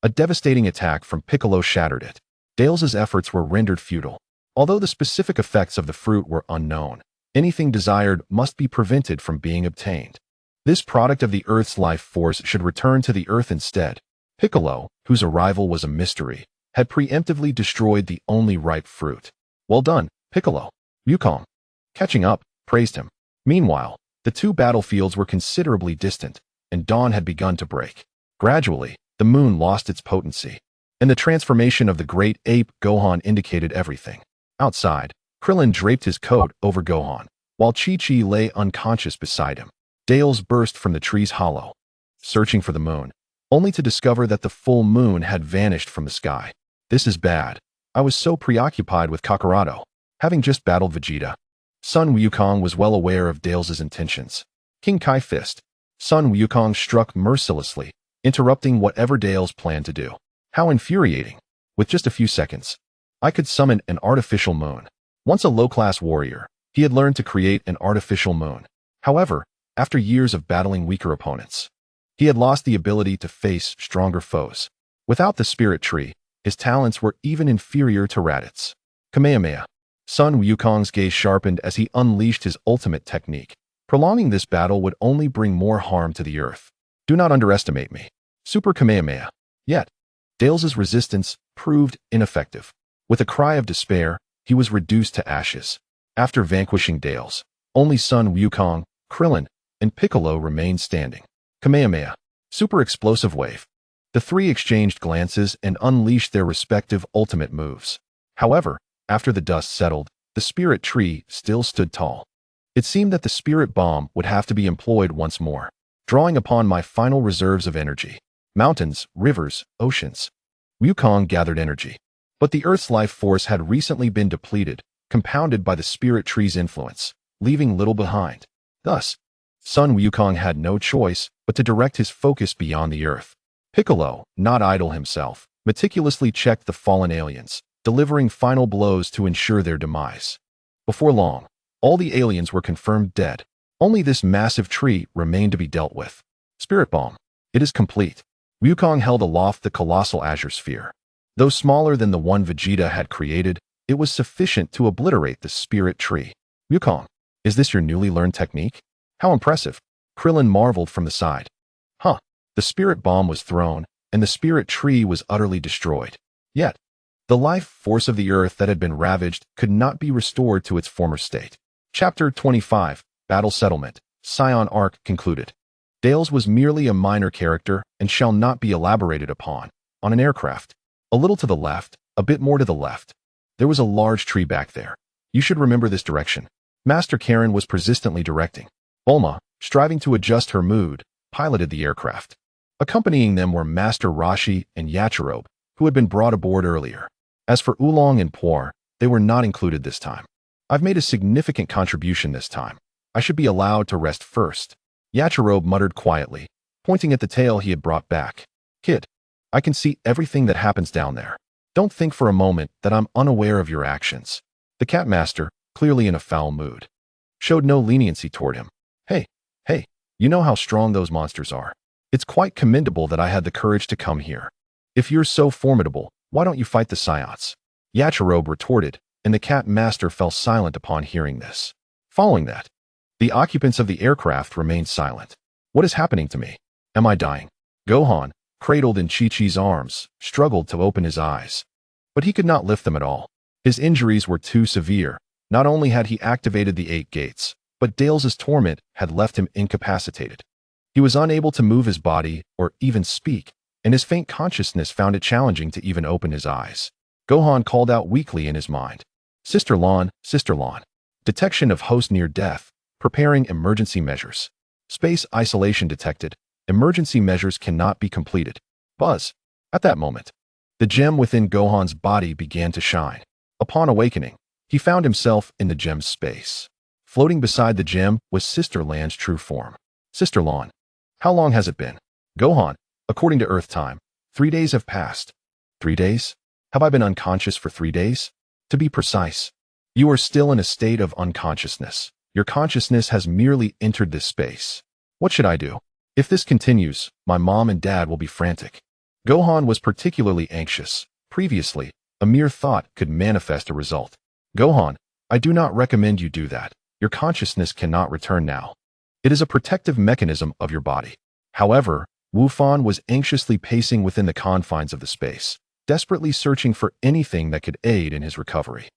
Speaker 1: A devastating attack from Piccolo shattered it. Dales's efforts were rendered futile. Although the specific effects of the fruit were unknown, anything desired must be prevented from being obtained. This product of the Earth's life force should return to the Earth instead. Piccolo, whose arrival was a mystery, had preemptively destroyed the only ripe fruit. Well done, Piccolo. Wukong, catching up, praised him. Meanwhile, the two battlefields were considerably distant, and dawn had begun to break. Gradually, the moon lost its potency, and the transformation of the great ape Gohan indicated everything. Outside, Krillin draped his coat over Gohan, while Chi-Chi lay unconscious beside him. Dales burst from the tree's hollow, searching for the moon, only to discover that the full moon had vanished from the sky. This is bad. I was so preoccupied with Kakarado, having just battled Vegeta. Sun Wukong was well aware of Dales's intentions. King Kai Fist. Sun Wukong struck mercilessly, interrupting whatever Dales planned to do. How infuriating. With just a few seconds, I could summon an artificial moon. Once a low-class warrior, he had learned to create an artificial moon. However, after years of battling weaker opponents, he had lost the ability to face stronger foes. Without the spirit tree, his talents were even inferior to Raditz. Kamehameha. Sun Wukong's gaze sharpened as he unleashed his ultimate technique. Prolonging this battle would only bring more harm to the Earth. Do not underestimate me. Super Kamehameha. Yet, Dales's resistance proved ineffective. With a cry of despair, he was reduced to ashes. After vanquishing Dales, only Sun Wukong, Krillin, and Piccolo remained standing. Kamehameha. Super Explosive Wave. The three exchanged glances and unleashed their respective ultimate moves. However, after the dust settled, the spirit tree still stood tall. It seemed that the spirit bomb would have to be employed once more, drawing upon my final reserves of energy. Mountains, rivers, oceans. Wukong gathered energy. But the Earth's life force had recently been depleted, compounded by the spirit tree's influence, leaving little behind. Thus, Sun Wukong had no choice but to direct his focus beyond the Earth. Piccolo, not idle himself, meticulously checked the fallen aliens, delivering final blows to ensure their demise. Before long, all the aliens were confirmed dead. Only this massive tree remained to be dealt with. Spirit Bomb. It is complete. Wukong held aloft the colossal azure sphere. Though smaller than the one Vegeta had created, it was sufficient to obliterate the spirit tree. Wukong, is this your newly learned technique? How impressive. Krillin marveled from the side. Huh. The spirit bomb was thrown, and the spirit tree was utterly destroyed. Yet, the life force of the Earth that had been ravaged could not be restored to its former state. Chapter 25, Battle Settlement, Scion Arc concluded. Dales was merely a minor character and shall not be elaborated upon. On an aircraft, a little to the left, a bit more to the left, there was a large tree back there. You should remember this direction. Master Karen was persistently directing. Bulma, striving to adjust her mood, piloted the aircraft. Accompanying them were Master Roshi and Yachirobe, who had been brought aboard earlier. As for Oolong and Poir, they were not included this time. I've made a significant contribution this time. I should be allowed to rest first. Yachirobe muttered quietly, pointing at the tail he had brought back. Kid, I can see everything that happens down there. Don't think for a moment that I'm unaware of your actions. The Cat Master, clearly in a foul mood, showed no leniency toward him. Hey, you know how strong those monsters are. It's quite commendable that I had the courage to come here. If you're so formidable, why don't you fight the Scions? Yachirobe retorted, and the Cat Master fell silent upon hearing this. Following that, the occupants of the aircraft remained silent. What is happening to me? Am I dying? Gohan, cradled in Chi-Chi's arms, struggled to open his eyes. But he could not lift them at all. His injuries were too severe. Not only had he activated the 8 gates, but Dales's torment had left him incapacitated. He was unable to move his body or even speak, and his faint consciousness found it challenging to even open his eyes. Gohan called out weakly in his mind. Sister Lon, Sister Lon. Detection of host near death. Preparing emergency measures. Space isolation detected. Emergency measures cannot be completed. Buzz. At that moment, the gem within Gohan's body began to shine. Upon awakening, he found himself in the gem's space. Floating beside the gem was Sister Lan's true form. Sister Lon. How long has it been? Gohan, according to Earth time, 3 days have passed. 3 days? Have I been unconscious for 3 days? To be precise, you are still in a state of unconsciousness. Your consciousness has merely entered this space. What should I do? If this continues, my mom and dad will be frantic. Gohan was particularly anxious. Previously, a mere thought could manifest a result. Gohan, I do not recommend you do that. Your consciousness cannot return now. It is a protective mechanism of your body. However, Wufan was anxiously pacing within the confines of the space, desperately searching for anything that could aid in his recovery.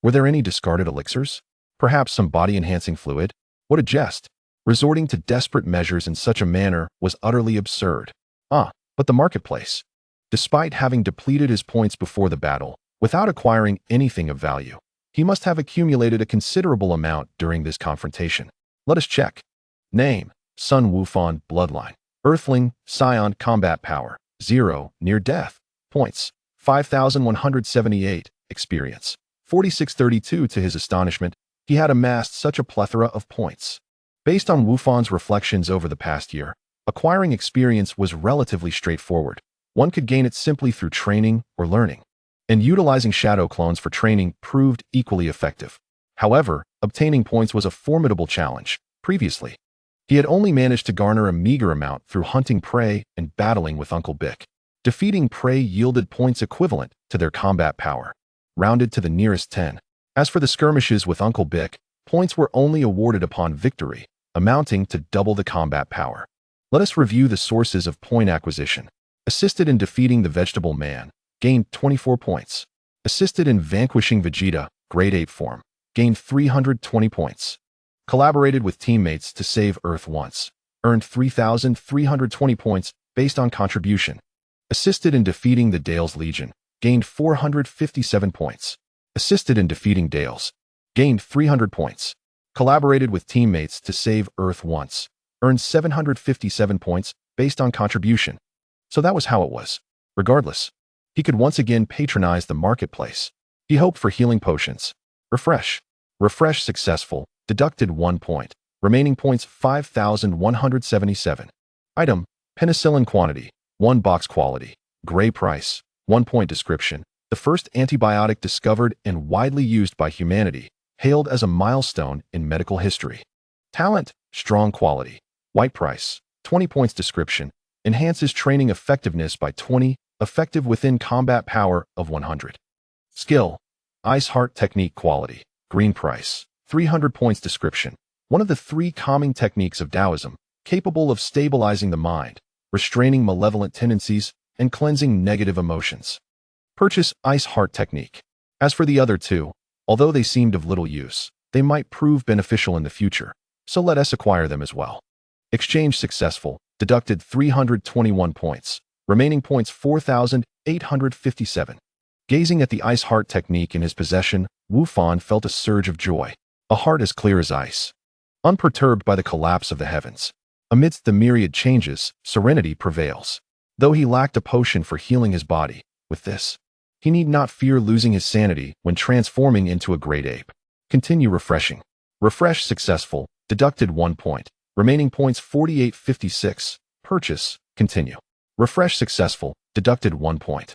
Speaker 1: Were there any discarded elixirs? Perhaps some body-enhancing fluid? What a jest! Resorting to desperate measures in such a manner was utterly absurd. But the marketplace. Despite having depleted his points before the battle, without acquiring anything of value, he must have accumulated a considerable amount during this confrontation. Let us check. Name: Sun Wufan Bloodline. Earthling, Scion Combat Power, 0, Near Death. Points: 5,178. Experience: 4632. To his astonishment, he had amassed such a plethora of points. Based on Wufan's reflections over the past year, acquiring experience was relatively straightforward. One could gain it simply through training or learning. And utilizing shadow clones for training proved equally effective. However, obtaining points was a formidable challenge. Previously, he had only managed to garner a meager amount through hunting prey and battling with Uncle Bick. Defeating prey yielded points equivalent to their combat power, rounded to the nearest 10. As for the skirmishes with Uncle Bick, points were only awarded upon victory, amounting to double the combat power. Let us review the sources of point acquisition. Assisted in defeating the Vegetable Man, gained 24 points. Assisted in vanquishing Vegeta, Grade 8 form, gained 320 points. Collaborated with teammates to save Earth once, earned 3,320 points based on contribution. Assisted in defeating the Dales Legion, gained 457 points. Assisted in defeating Dales, gained 300 points. Collaborated with teammates to save Earth once, earned 757 points based on contribution. So that was how it was. Regardless, he could once again patronize the marketplace. He hoped for healing potions. Refresh. Refresh successful. Deducted 1 point. Remaining points 5,177. Item: penicillin quantity, 1 box quality. Gray price, 1 point description. The first antibiotic discovered and widely used by humanity, hailed as a milestone in medical history. Talent: strong quality. White price, 20 points description. Enhances training effectiveness by 20, effective within combat power of 100. Skill: Ice Heart technique quality. Green price, 300 points description. One of the 3 calming techniques of Taoism, capable of stabilizing the mind, restraining malevolent tendencies, and cleansing negative emotions. Purchase Ice Heart technique. As for the other 2, although they seemed of little use, they might prove beneficial in the future, so let us acquire them as well. Exchange successful. Deducted 321 points. Remaining points 4,857. Gazing at the Ice Heart technique in his possession, Wufan felt a surge of joy. A heart as clear as ice. Unperturbed by the collapse of the heavens. Amidst the myriad changes, serenity prevails. Though he lacked a potion for healing his body, with this, he need not fear losing his sanity when transforming into a great ape. Continue refreshing. Refresh successful. Deducted 1 point. Remaining points 4856. Purchase. Continue. Refresh successful. Deducted 1 point.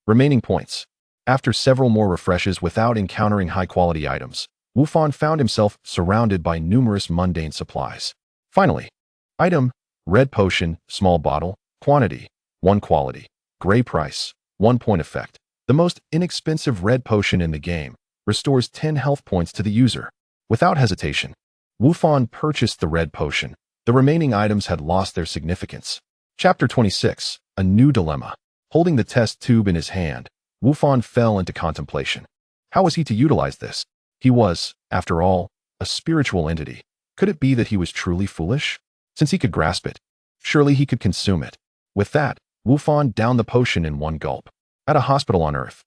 Speaker 1: Remaining points. After several more refreshes without encountering high-quality items, Wufan found himself surrounded by numerous mundane supplies. Finally, item: red potion, small bottle, quantity, 1 quality, gray price, 1 point effect. The most inexpensive red potion in the game, restores 10 health points to the user. Without hesitation, Wufan purchased the red potion. The remaining items had lost their significance. Chapter 26. A New Dilemma. Holding the test tube in his hand, Wufan fell into contemplation. How was he to utilize this? He was, after all, a spiritual entity. Could it be that he was truly foolish? Since he could grasp it, surely he could consume it. With that, Wufan downed the potion in one gulp. At a hospital on Earth.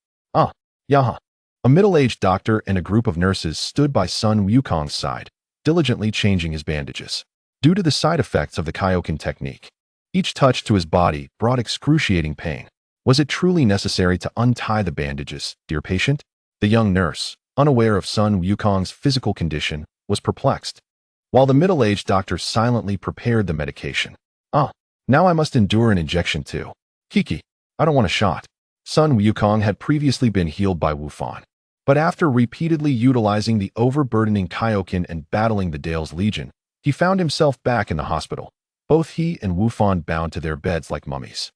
Speaker 1: Yaha. A middle-aged doctor and a group of nurses stood by Sun Wukong's side, diligently changing his bandages. Due to the side effects of the Kaioken technique, each touch to his body brought excruciating pain. Was it truly necessary to untie the bandages, dear patient? The young nurse, unaware of Sun Wukong's physical condition, was perplexed, while the middle-aged doctor silently prepared the medication. Now I must endure an injection too. Kiki, I don't want a shot. Sun Wukong had previously been healed by Wufan, but after repeatedly utilizing the overburdening Kaioken and battling the Dale's Legion, he found himself back in the hospital. Both he and Wufan bound to their beds like mummies.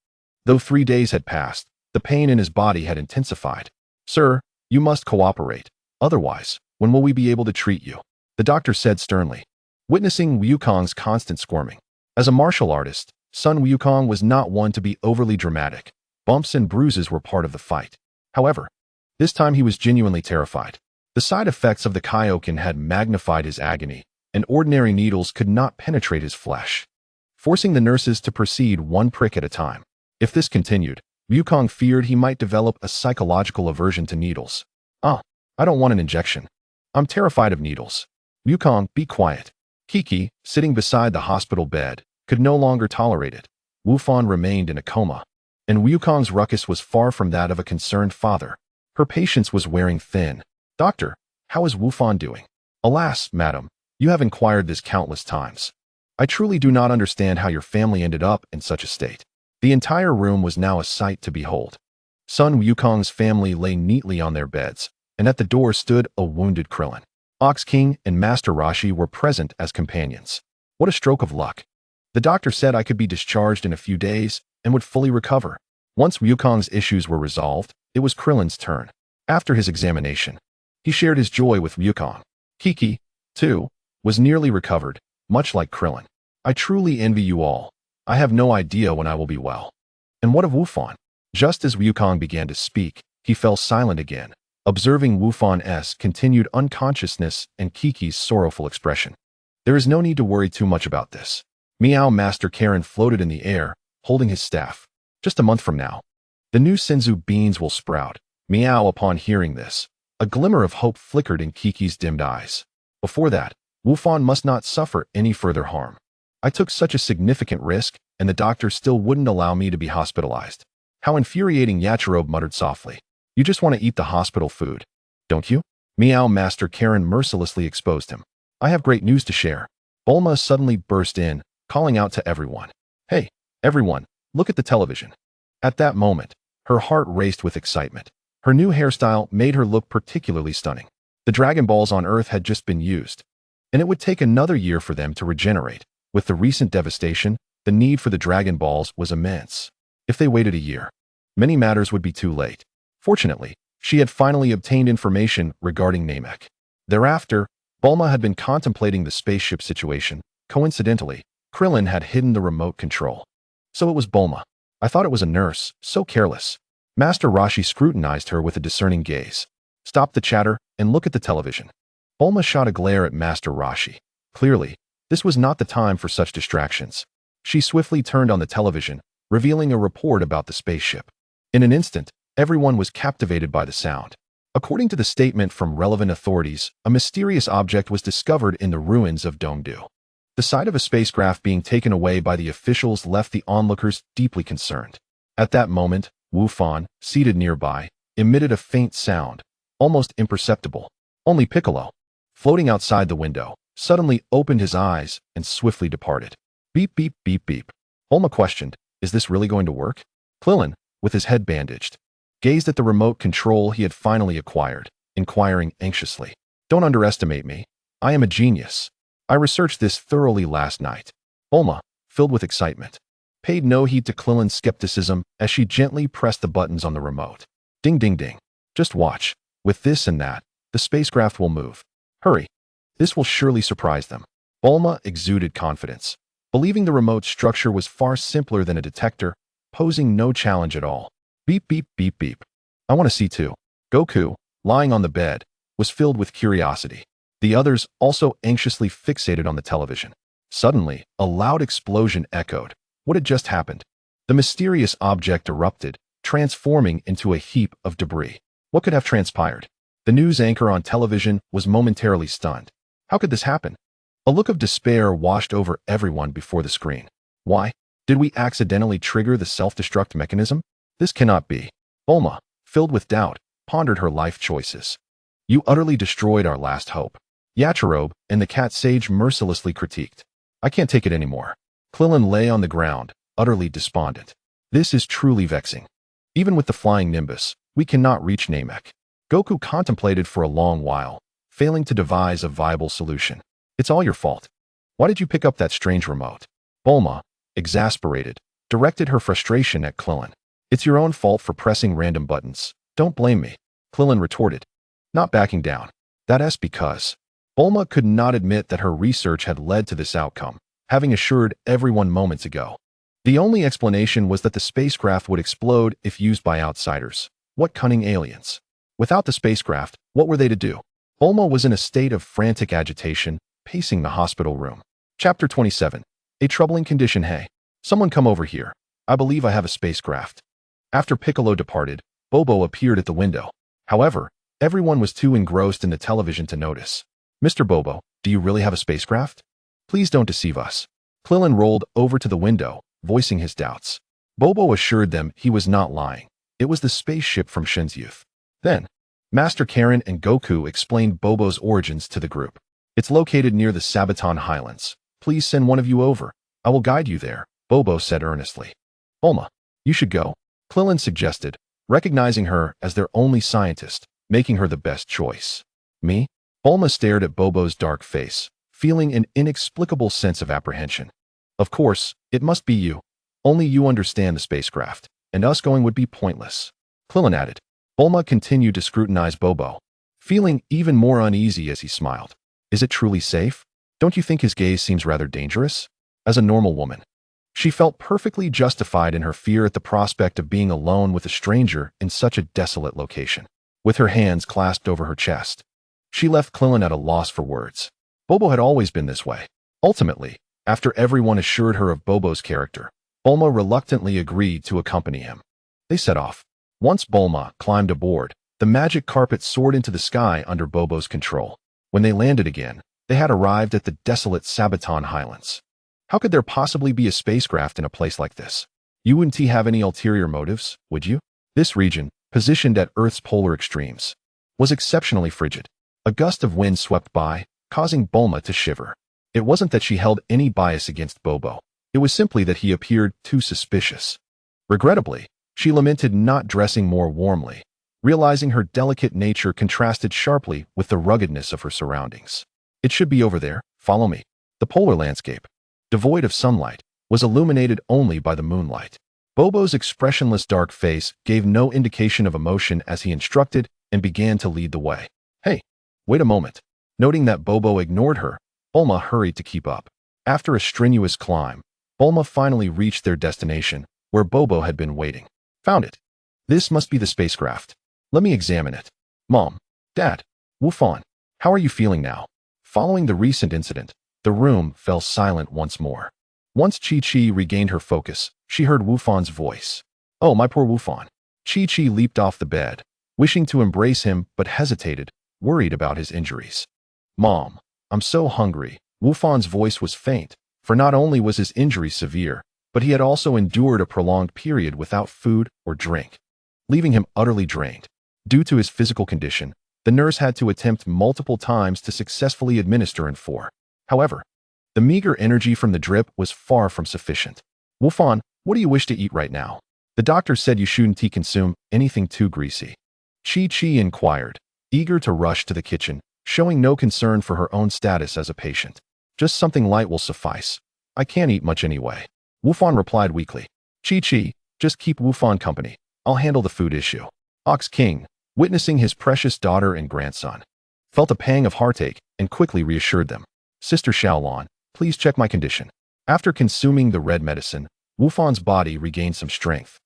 Speaker 1: Though 3 days had passed, the pain in his body had intensified. Sir, you must cooperate. Otherwise, when will we be able to treat you? The doctor said sternly, witnessing Wukong's constant squirming. As a martial artist, Sun Wukong was not one to be overly dramatic. Bumps and bruises were part of the fight. However, this time he was genuinely terrified. The side effects of the Kaioken had magnified his agony, and ordinary needles could not penetrate his flesh, forcing the nurses to proceed one prick at a time. If this continued, Wukong feared he might develop a psychological aversion to needles. I don't want an injection. I'm terrified of needles. Wukong, be quiet. Kiki, sitting beside the hospital bed, could no longer tolerate it. Wufan remained in a coma, and Wukong's ruckus was far from that of a concerned father. Her patience was wearing thin. Doctor, how is Wufan doing? Alas, madam, you have inquired this countless times. I truly do not understand how your family ended up in such a state. The entire room was now a sight to behold. Sun Wukong's family lay neatly on their beds, and at the door stood a wounded Krillin. Ox King and Master Roshi were present as companions. What a stroke of luck. The doctor said I could be discharged in a few days and would fully recover. Once Wukong's issues were resolved, it was Krillin's turn. After his examination, he shared his joy with Wukong. Kiki, too, was nearly recovered, much like Krillin. I truly envy you all. I have no idea when I will be well. And what of Wufan? Just as Wukong began to speak, he fell silent again, observing Wufan's continued unconsciousness and Kiki's sorrowful expression. There is no need to worry too much about this. Meow Master Karen floated in the air, holding his staff. Just a month from now, the new Senzu beans will sprout. Meow. Upon hearing this, a glimmer of hope flickered in Kiki's dimmed eyes. Before that, Wufan must not suffer any further harm. I took such a significant risk, and the doctor still wouldn't allow me to be hospitalized. How infuriating, Yachirobe muttered softly. You just want to eat the hospital food, don't you? Meow Master Karen mercilessly exposed him. I have great news to share. Bulma suddenly burst in, calling out to everyone. Hey, everyone, look at the television. At that moment, her heart raced with excitement. Her new hairstyle made her look particularly stunning. The Dragon Balls on Earth had just been used, and it would take another year for them to regenerate. With the recent devastation, the need for the Dragon Balls was immense. If they waited a year, many matters would be too late. Fortunately, she had finally obtained information regarding Namek. Thereafter, Bulma had been contemplating the spaceship situation. Coincidentally, Krillin had hidden the remote control. So it was Bulma. I thought it was a nurse, so careless. Master Roshi scrutinized her with a discerning gaze. Stop the chatter and look at the television. Bulma shot a glare at Master Roshi. Clearly, this was not the time for such distractions. She swiftly turned on the television, revealing a report about the spaceship. In an instant, everyone was captivated by the sound. According to the statement from relevant authorities, a mysterious object was discovered in the ruins of Dongdu. The sight of a spacecraft being taken away by the officials left the onlookers deeply concerned. At that moment, Wufan, seated nearby, emitted a faint sound, almost imperceptible. Only Piccolo, floating outside the window, suddenly opened his eyes and swiftly departed. Beep, beep, beep, beep. Bulma questioned, is this really going to work? Krillin, with his head bandaged, gazed at the remote control he had finally acquired, inquiring anxiously. Don't underestimate me. I am a genius. I researched this thoroughly last night. Bulma, filled with excitement, paid no heed to Krillin's skepticism as she gently pressed the buttons on the remote. Ding, ding, ding. Just watch. With this and that, the spacecraft will move. Hurry. This will surely surprise them. Bulma exuded confidence, believing the remote structure was far simpler than a detector, posing no challenge at all. Beep, beep, beep, beep. I want to see too. Goku, lying on the bed, was filled with curiosity. The others also anxiously fixated on the television. Suddenly, a loud explosion echoed. What had just happened? The mysterious object erupted, transforming into a heap of debris. What could have transpired? The news anchor on television was momentarily stunned. How could this happen? A look of despair washed over everyone before the screen. Why? Did we accidentally trigger the self-destruct mechanism? This cannot be. Bulma, filled with doubt, pondered her life choices. You utterly destroyed our last hope. Yachirobe and the cat sage mercilessly critiqued. I can't take it anymore. Krillin lay on the ground, utterly despondent. This is truly vexing. Even with the flying Nimbus, we cannot reach Namek. Goku contemplated for a long while, failing to devise a viable solution. It's all your fault. Why did you pick up that strange remote? Bulma, exasperated, directed her frustration at Krillin. It's your own fault for pressing random buttons. Don't blame me. Krillin retorted, not backing down. That's because Bulma could not admit that her research had led to this outcome, having assured everyone moments ago. The only explanation was that the spacecraft would explode if used by outsiders. What cunning aliens! Without the spacecraft, what were they to do? Bulma was in a state of frantic agitation, pacing the hospital room. Chapter 27. A troubling condition. Hey, someone come over here. I believe I have a spacecraft. After Piccolo departed, Bobo appeared at the window. However, everyone was too engrossed in the television to notice. Mr. Bobo, do you really have a spacecraft? Please don't deceive us. Krillin rolled over to the window, voicing his doubts. Bobo assured them he was not lying. It was the spaceship from Shen's youth. Then, Master Karen and Goku explained Bobo's origins to the group. It's located near the Sabaton Highlands. Please send one of you over. I will guide you there, Bobo said earnestly. Bulma, you should go, Krillin suggested, recognizing her as their only scientist, making her the best choice. Me? Bulma stared at Bobo's dark face, feeling an inexplicable sense of apprehension. Of course, it must be you. Only you understand the spacecraft, and us going would be pointless. Krillin added. Bulma continued to scrutinize Bobo, feeling even more uneasy as he smiled. Is it truly safe? Don't you think his gaze seems rather dangerous? As a normal woman, she felt perfectly justified in her fear at the prospect of being alone with a stranger in such a desolate location. With her hands clasped over her chest, she left Krillin at a loss for words. Bobo had always been this way. Ultimately, after everyone assured her of Bobo's character, Bulma reluctantly agreed to accompany him. They set off. Once Bulma climbed aboard, the magic carpet soared into the sky under Bobo's control. When they landed again, they had arrived at the desolate Sabaton Highlands. How could there possibly be a spacecraft in a place like this? You wouldn't have any ulterior motives, would you? This region, positioned at Earth's polar extremes, was exceptionally frigid. A gust of wind swept by, causing Bulma to shiver. It wasn't that she held any bias against Bobo. It was simply that he appeared too suspicious. Regrettably, she lamented not dressing more warmly, realizing her delicate nature contrasted sharply with the ruggedness of her surroundings. It should be over there, follow me. The polar landscape, devoid of sunlight, was illuminated only by the moonlight. Bobo's expressionless dark face gave no indication of emotion as he instructed and began to lead the way. Hey, wait a moment. Noting that Bobo ignored her, Bulma hurried to keep up. After a strenuous climb, Bulma finally reached their destination, where Bobo had been waiting. Found it. This must be the spacecraft. Let me examine it. Mom, Dad, Wufan, how are you feeling now? Following the recent incident, the room fell silent once more. Once Chi-Chi regained her focus, she heard Wufan's voice. Oh, my poor Wufan. Chi-Chi leaped off the bed, wishing to embrace him but hesitated, worried about his injuries. Mom, I'm so hungry. Wufan's voice was faint, for not only was his injury severe, but he had also endured a prolonged period without food or drink, leaving him utterly drained. Due to his physical condition, the nurse had to attempt multiple times to successfully administer N4. However, the meager energy from the drip was far from sufficient. Wufan, what do you wish to eat right now? The doctor said you shouldn't consume anything too greasy. Chi-Chi inquired, eager to rush to the kitchen, showing no concern for her own status as a patient. Just something light will suffice. I can't eat much anyway. Wufan replied weakly. Chi-Chi, just keep Wufan company. I'll handle the food issue. Ox King, witnessing his precious daughter and grandson, felt a pang of heartache, and quickly reassured them. Sister Xiaolon, please check my condition. After consuming the red medicine, Wufan's body regained some strength,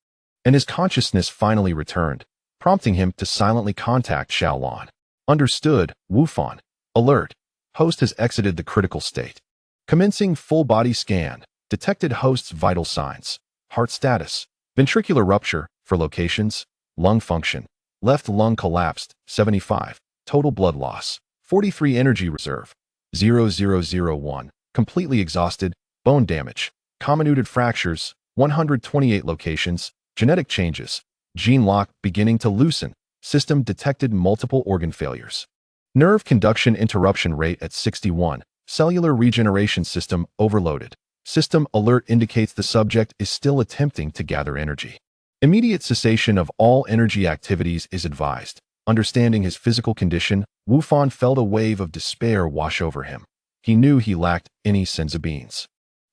Speaker 1: and his consciousness finally returned, prompting him to silently contact Xiaolon. Understood, Wufan. Alert. Host has exited the critical state. Commencing full body scan. Detected host's vital signs. Heart status. Ventricular rupture, for locations. Lung function. Left lung collapsed, 75. Total blood loss. 43 energy reserve. 0001. Completely exhausted. Bone damage. Comminuted fractures. 128 locations. Genetic changes. Gene lock beginning to loosen. System detected multiple organ failures. Nerve conduction interruption rate at 61. Cellular regeneration system overloaded. System alert indicates the subject is still attempting to gather energy. Immediate cessation of all energy activities is advised. Understanding his physical condition, Wufan felt a wave of despair wash over him. He knew he lacked any senzu beans.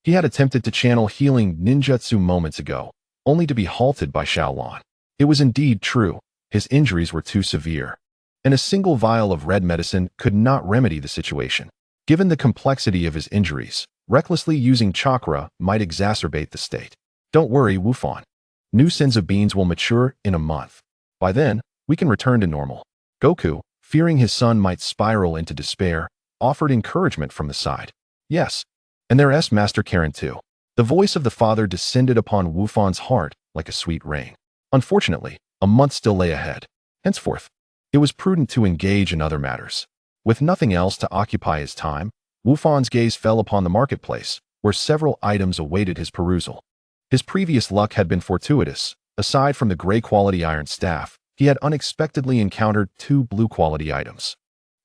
Speaker 1: He had attempted to channel healing ninjutsu moments ago, only to be halted by Xiaolon. It was indeed true. His injuries were too severe, and a single vial of red medicine could not remedy the situation. Given the complexity of his injuries, recklessly using chakra might exacerbate the state. Don't worry, Wufan. New senzu beans will mature in a month. By then, we can return to normal. Goku, fearing his son might spiral into despair, offered encouragement from the side. Yes, and their S-Master Karen too. The voice of the father descended upon Wufan's heart like a sweet rain. Unfortunately, a month still lay ahead. Henceforth, it was prudent to engage in other matters. With nothing else to occupy his time, Wufan's gaze fell upon the marketplace, where several items awaited his perusal. His previous luck had been fortuitous. Aside from the gray-quality iron staff, he had unexpectedly encountered 2 blue-quality items.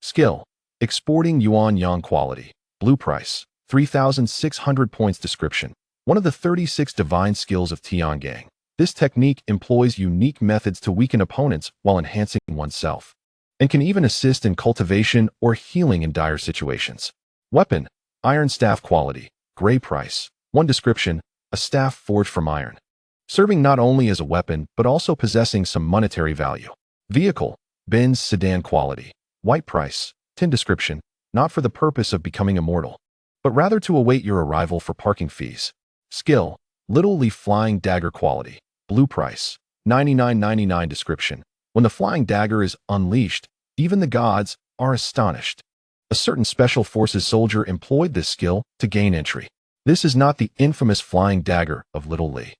Speaker 1: Skill: exporting yuan yang quality. Blue price: 3,600 points. Description: one of the 36 divine skills of Tiangang. This technique employs unique methods to weaken opponents while enhancing oneself, and can even assist in cultivation or healing in dire situations. Weapon: iron staff quality. Gray price: 1. Description: a staff forged from iron, serving not only as a weapon but also possessing some monetary value. Vehicle: Benz sedan quality. White price: 10. Description: not for the purpose of becoming immortal, but rather to await your arrival for parking fees. Skill: little leaf flying dagger quality. Blue price: 99.99. Description: when the flying dagger is unleashed, even the gods are astonished. A certain special forces soldier employed this skill to gain entry. This is not the infamous flying dagger of Little Li.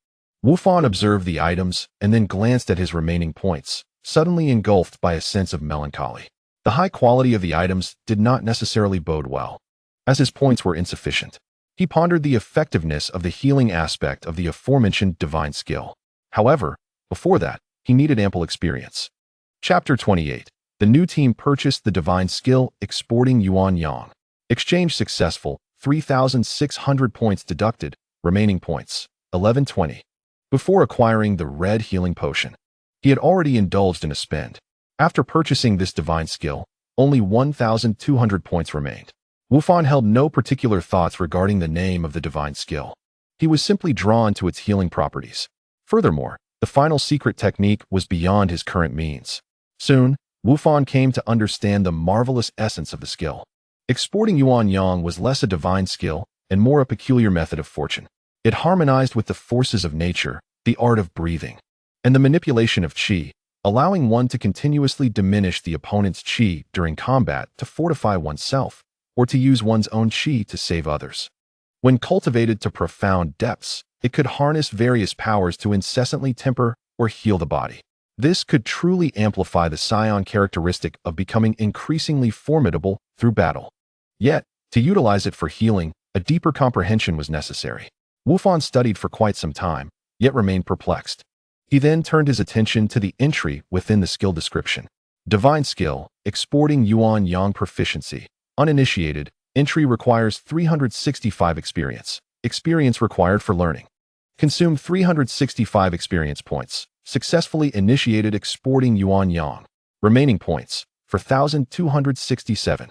Speaker 1: Wufan observed the items and then glanced at his remaining points, suddenly engulfed by a sense of melancholy. The high quality of the items did not necessarily bode well, as his points were insufficient. He pondered the effectiveness of the healing aspect of the aforementioned divine skill. However, before that, he needed ample experience. Chapter 28. The new team purchased the divine skill exporting yuan yang. Exchange successful, 3,600 points deducted, remaining points, 1120. Before acquiring the red healing potion, he had already indulged in a spend. After purchasing this divine skill, only 1,200 points remained. Wufan held no particular thoughts regarding the name of the divine skill. He was simply drawn to its healing properties. Furthermore, the final secret technique was beyond his current means. Soon, Wufan came to understand the marvelous essence of the skill. Exporting yuan yang was less a divine skill and more a peculiar method of fortune. It harmonized with the forces of nature, the art of breathing, and the manipulation of qi, allowing one to continuously diminish the opponent's qi during combat to fortify oneself, or to use one's own qi to save others. When cultivated to profound depths, it could harness various powers to incessantly temper or heal the body. This could truly amplify the scion characteristic of becoming increasingly formidable through battle. Yet, to utilize it for healing, a deeper comprehension was necessary. Wufan studied for quite some time, yet remained perplexed. He then turned his attention to the entry within the skill description. Divine skill, exporting yuan yang proficiency. Uninitiated, entry requires 365 experience. Experience required for learning. Consume 365 experience points. Successfully initiated exporting yuan yang. Remaining points, 4,267.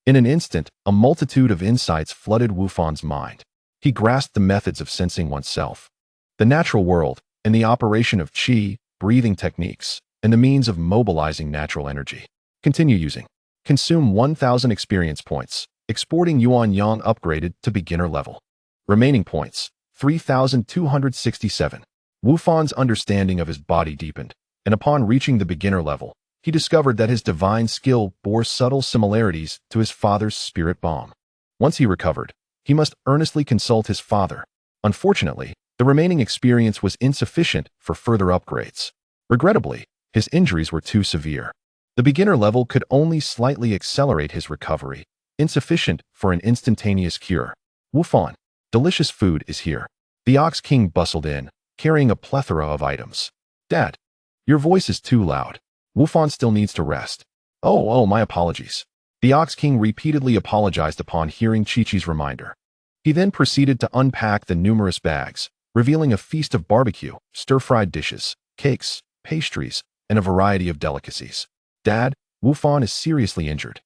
Speaker 1: In an instant, a multitude of insights flooded Wufan's mind. He grasped the methods of sensing oneself, the natural world, and the operation of qi, breathing techniques, and the means of mobilizing natural energy. Continue using. Consume 1,000 experience points. Exporting Yuan Yang upgraded to beginner level. Remaining points, 3,267. Wu Fan's understanding of his body deepened, and upon reaching the beginner level, he discovered that his divine skill bore subtle similarities to his father's spirit bomb. Once he recovered, he must earnestly consult his father. Unfortunately, the remaining experience was insufficient for further upgrades. Regrettably, his injuries were too severe. The beginner level could only slightly accelerate his recovery, insufficient for an instantaneous cure. Wu Fan, delicious food is here. The Ox King bustled in, carrying a plethora of items. Dad, your voice is too loud. Wu Fan still needs to rest. Oh, my apologies. The Ox King repeatedly apologized upon hearing Chi-Chi's reminder. He then proceeded to unpack the numerous bags, revealing a feast of barbecue, stir-fried dishes, cakes, pastries, and a variety of delicacies. Dad, Wu Fan is seriously injured.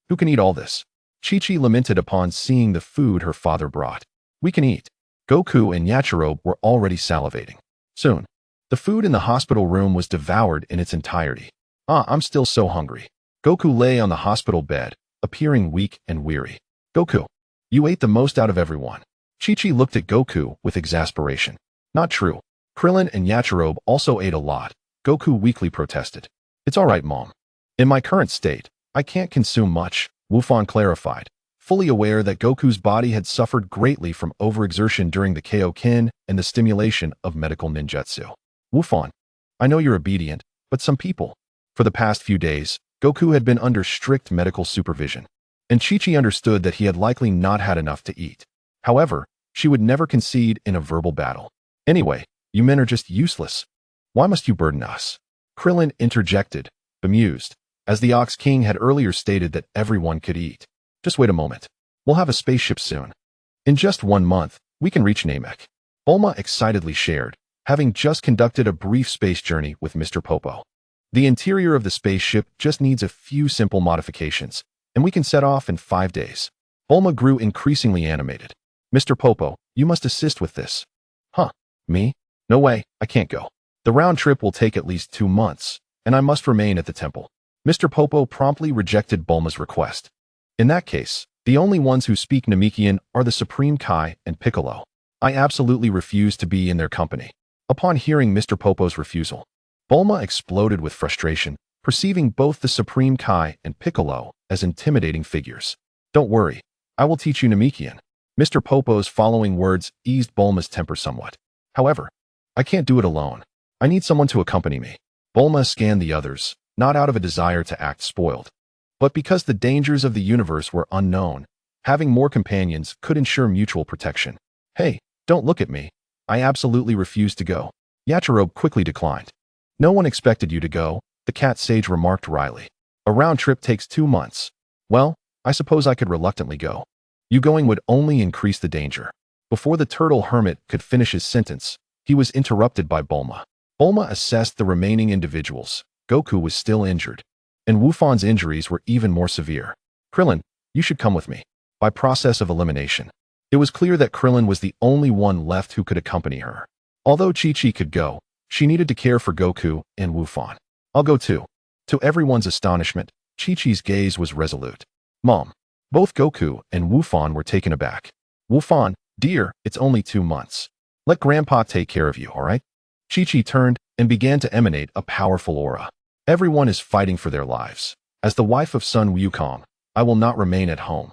Speaker 1: Who can eat all this? Chi-Chi lamented upon seeing the food her father brought. We can eat. Goku and Yachirobe were already salivating. Soon, the food in the hospital room was devoured in its entirety. I'm still so hungry. Goku lay on the hospital bed, appearing weak and weary. Goku, you ate the most out of everyone. Chi-Chi looked at Goku with exasperation. Not true. Krillin and Yachirobe also ate a lot. Goku weakly protested. It's all right, Mom. In my current state, I can't consume much, Wu Fan clarified, fully aware that Goku's body had suffered greatly from overexertion during the Kaioken and the stimulation of medical ninjutsu. Wu Fan, I know you're obedient, but some people. For the past few days, Goku had been under strict medical supervision, and Chi-Chi understood that he had likely not had enough to eat. However, she would never concede in a verbal battle. Anyway, you men are just useless. Why must you burden us? Krillin interjected, bemused, as the Ox King had earlier stated that everyone could eat. Just wait a moment. We'll have a spaceship soon. In just 1 month, we can reach Namek. Bulma excitedly shared, having just conducted a brief space journey with Mr. Popo. The interior of the spaceship just needs a few simple modifications, and we can set off in 5 days. Bulma grew increasingly animated. Mr. Popo, you must assist with this. Huh? Me? No way, I can't go. The round trip will take at least 2 months, and I must remain at the temple. Mr. Popo promptly rejected Bulma's request. In that case, the only ones who speak Namekian are the Supreme Kai and Piccolo. I absolutely refuse to be in their company. Upon hearing Mr. Popo's refusal, Bulma exploded with frustration, perceiving both the Supreme Kai and Piccolo as intimidating figures. Don't worry, I will teach you Namekian. Mr. Popo's following words eased Bulma's temper somewhat. However, I can't do it alone. I need someone to accompany me. Bulma scanned the others, not out of a desire to act spoiled, but because the dangers of the universe were unknown. Having more companions could ensure mutual protection. Hey, don't look at me. I absolutely refuse to go. Yachirobe quickly declined. No one expected you to go, the cat sage remarked wryly. A round trip takes 2 months. Well, I suppose I could reluctantly go. You going would only increase the danger. Before the turtle hermit could finish his sentence, he was interrupted by Bulma. Bulma assessed the remaining individuals. Goku was still injured, and Wu Fan's injuries were even more severe. Krillin, you should come with me. By process of elimination, it was clear that Krillin was the only one left who could accompany her. Although Chi-Chi could go, she needed to care for Goku and Wu Fan. I'll go too. To everyone's astonishment, Chi-Chi's gaze was resolute. Mom, both Goku and Wu Fan were taken aback. Wu Fan, dear, it's only 2 months. Let Grandpa take care of you, all right? Chi-Chi turned and began to emanate a powerful aura. Everyone is fighting for their lives. As the wife of Sun Wukong, I will not remain at home.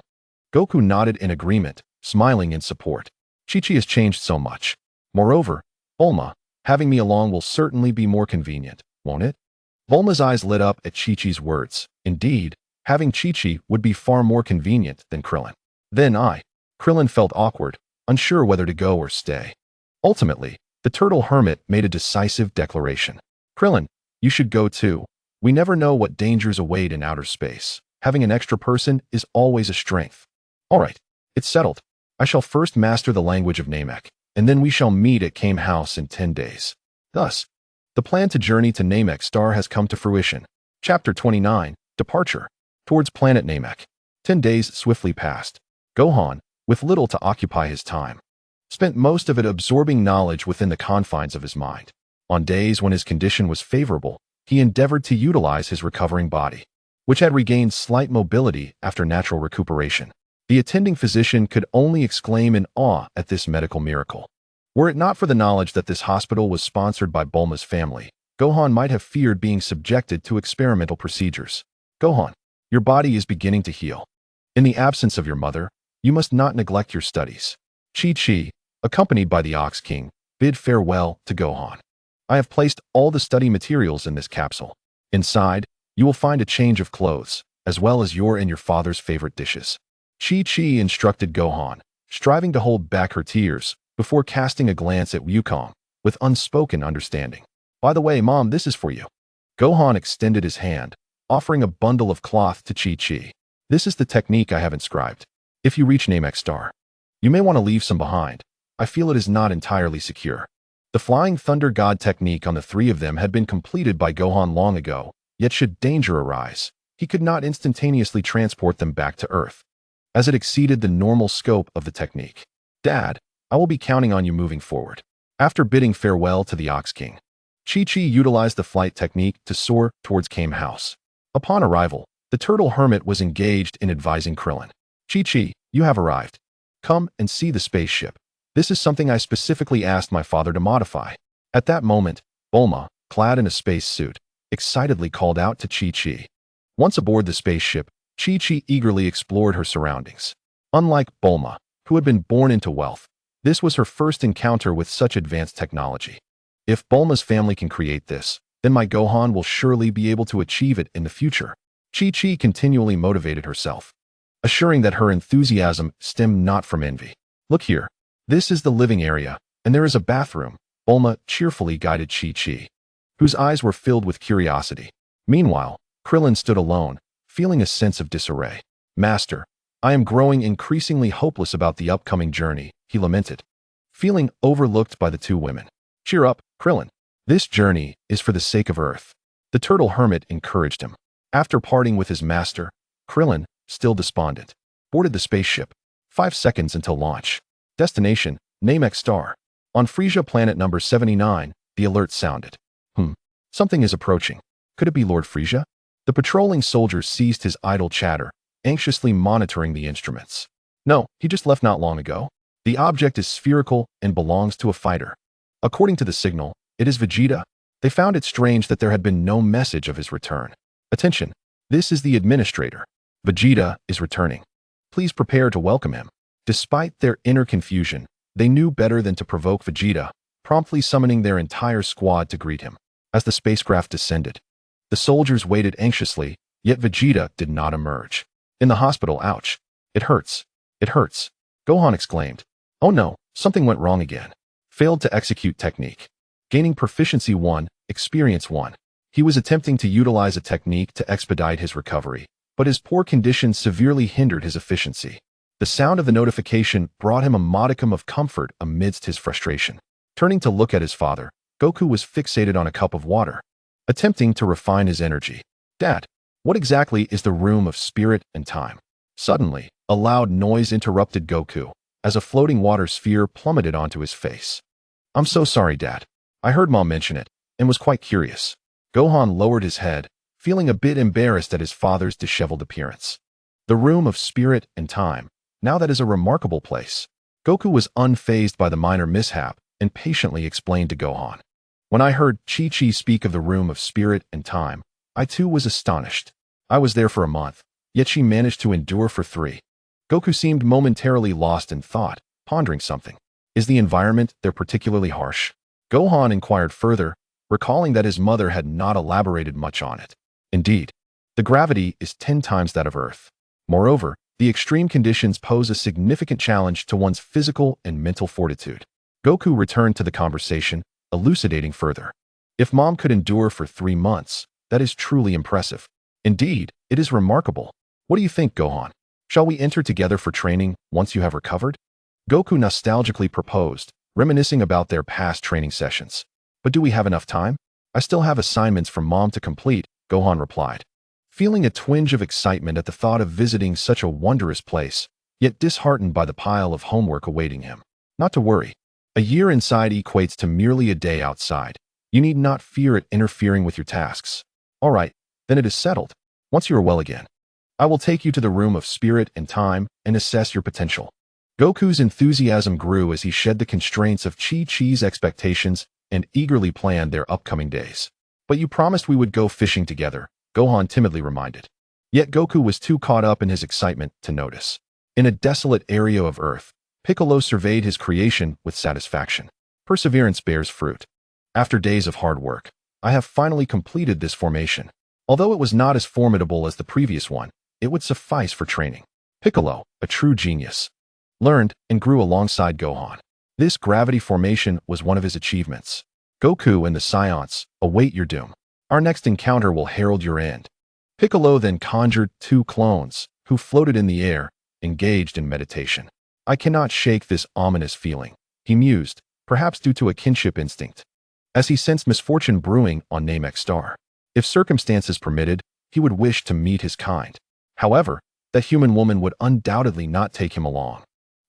Speaker 1: Goku nodded in agreement, smiling in support. Chi-Chi has changed so much. Moreover, Bulma, having me along will certainly be more convenient, won't it? Bulma's eyes lit up at Chi-Chi's words. Indeed, having Chi-Chi would be far more convenient than Krillin. Then Krillin felt awkward, unsure whether to go or stay. Ultimately, the turtle hermit made a decisive declaration. Krillin, you should go too. We never know what dangers await in outer space. Having an extra person is always a strength. All right, it's settled. I shall first master the language of Namek, and then we shall meet at Kame House in 10 days. Thus, the plan to journey to Namek Star has come to fruition. Chapter 29, Departure. Towards planet Namek. 10 days swiftly passed. Gohan, with little to occupy his time, spent most of it absorbing knowledge within the confines of his mind. On days when his condition was favorable, he endeavored to utilize his recovering body. which had regained slight mobility after natural recuperation. The attending physician could only exclaim in awe at this medical miracle. Were it not for the knowledge that this hospital was sponsored by Bulma's family, Gohan might have feared being subjected to experimental procedures. Gohan, your body is beginning to heal. In the absence of your mother, you must not neglect your studies. Chi-Chi, accompanied by the Ox King, bid farewell to Gohan. I have placed all the study materials in this capsule. Inside, you will find a change of clothes, as well as your and your father's favorite dishes. Chi-Chi instructed Gohan, striving to hold back her tears, before casting a glance at Wukong, with unspoken understanding. By the way, Mom, this is for you. Gohan extended his hand, offering a bundle of cloth to Chi-Chi. This is the technique I have inscribed. If you reach Namek Star, you may want to leave some behind. I feel it is not entirely secure. The Flying Thunder God technique on the three of them had been completed by Gohan long ago, yet should danger arise, he could not instantaneously transport them back to Earth, as it exceeded the normal scope of the technique. Dad, I will be counting on you moving forward. After bidding farewell to the Ox King, Chi-Chi utilized the flight technique to soar towards Kame House. Upon arrival, the Turtle Hermit was engaged in advising Krillin. Chi-Chi, you have arrived. Come and see the spaceship. This is something I specifically asked my father to modify. At that moment, Bulma, clad in a space suit, excitedly called out to Chi-Chi. Once aboard the spaceship, Chi-Chi eagerly explored her surroundings. Unlike Bulma, who had been born into wealth, this was her first encounter with such advanced technology. If Bulma's family can create this, then my Gohan will surely be able to achieve it in the future. Chi-Chi continually motivated herself, assuring that her enthusiasm stemmed not from envy. Look here. This is the living area, and there is a bathroom. Bulma cheerfully guided Chi-Chi, whose eyes were filled with curiosity. Meanwhile, Krillin stood alone, feeling a sense of disarray. Master, I am growing increasingly hopeless about the upcoming journey, he lamented, feeling overlooked by the two women. Cheer up, Krillin. This journey is for the sake of Earth. The Turtle Hermit encouraged him. After parting with his master, Krillin, still despondent, boarded the spaceship. 5 seconds until launch. Destination, Namek Star. On Frisia planet number 79, the alert sounded. Something is approaching. Could it be Lord Frisia? The patrolling soldier ceased his idle chatter, anxiously monitoring the instruments. No, he just left not long ago. The object is spherical and belongs to a fighter. According to the signal, it is Vegeta. They found it strange that there had been no message of his return. Attention, this is the administrator. Vegeta is returning. Please prepare to welcome him. Despite their inner confusion, they knew better than to provoke Vegeta, promptly summoning their entire squad to greet him. As the spacecraft descended, the soldiers waited anxiously, yet Vegeta did not emerge. In the hospital, ouch. It hurts. It hurts. Gohan exclaimed. Oh no, something went wrong again. Failed to execute technique. Gaining proficiency 1, experience 1. He was attempting to utilize a technique to expedite his recovery, but his poor condition severely hindered his efficiency. The sound of the notification brought him a modicum of comfort amidst his frustration. Turning to look at his father, Goku was fixated on a cup of water, attempting to refine his energy. Dad, what exactly is the room of spirit and time? Suddenly, a loud noise interrupted Goku, as a floating water sphere plummeted onto his face. I'm so sorry, Dad. I heard Mom mention it, and was quite curious. Gohan lowered his head, feeling a bit embarrassed at his father's disheveled appearance. The room of spirit and time. Now that is a remarkable place. Goku was unfazed by the minor mishap and patiently explained to Gohan. When I heard Chi-Chi speak of the room of spirit and time, I too was astonished. I was there for a month, yet she managed to endure for 3. Goku seemed momentarily lost in thought, pondering something. Is the environment there particularly harsh? Gohan inquired further, recalling that his mother had not elaborated much on it. Indeed, the gravity is 10 times that of Earth. Moreover, the extreme conditions pose a significant challenge to one's physical and mental fortitude. Goku returned to the conversation, elucidating further. If Mom could endure for 3 months, that is truly impressive. Indeed, it is remarkable. What do you think, Gohan? Shall we enter together for training once you have recovered? Goku nostalgically proposed, reminiscing about their past training sessions. But do we have enough time? I still have assignments from Mom to complete, Gohan replied, feeling a twinge of excitement at the thought of visiting such a wondrous place, yet disheartened by the pile of homework awaiting him. Not to worry. A year inside equates to merely a day outside. You need not fear it interfering with your tasks. All right, then it is settled. Once you are well again, I will take you to the room of spirit and time and assess your potential. Goku's enthusiasm grew as he shed the constraints of Chi-Chi's expectations and eagerly planned their upcoming days. But you promised we would go fishing together, Gohan timidly reminded. Yet Goku was too caught up in his excitement to notice. In a desolate area of Earth, Piccolo surveyed his creation with satisfaction. Perseverance bears fruit. After days of hard work, I have finally completed this formation. Although it was not as formidable as the previous one, it would suffice for training. Piccolo, a true genius, learned and grew alongside Gohan. This gravity formation was one of his achievements. Goku and the Scions, await your doom. Our next encounter will herald your end. Piccolo then conjured 2 clones, who floated in the air, engaged in meditation. I cannot shake this ominous feeling, he mused, perhaps due to a kinship instinct, as he sensed misfortune brewing on Namek star. If circumstances permitted, he would wish to meet his kind. However, that human woman would undoubtedly not take him along.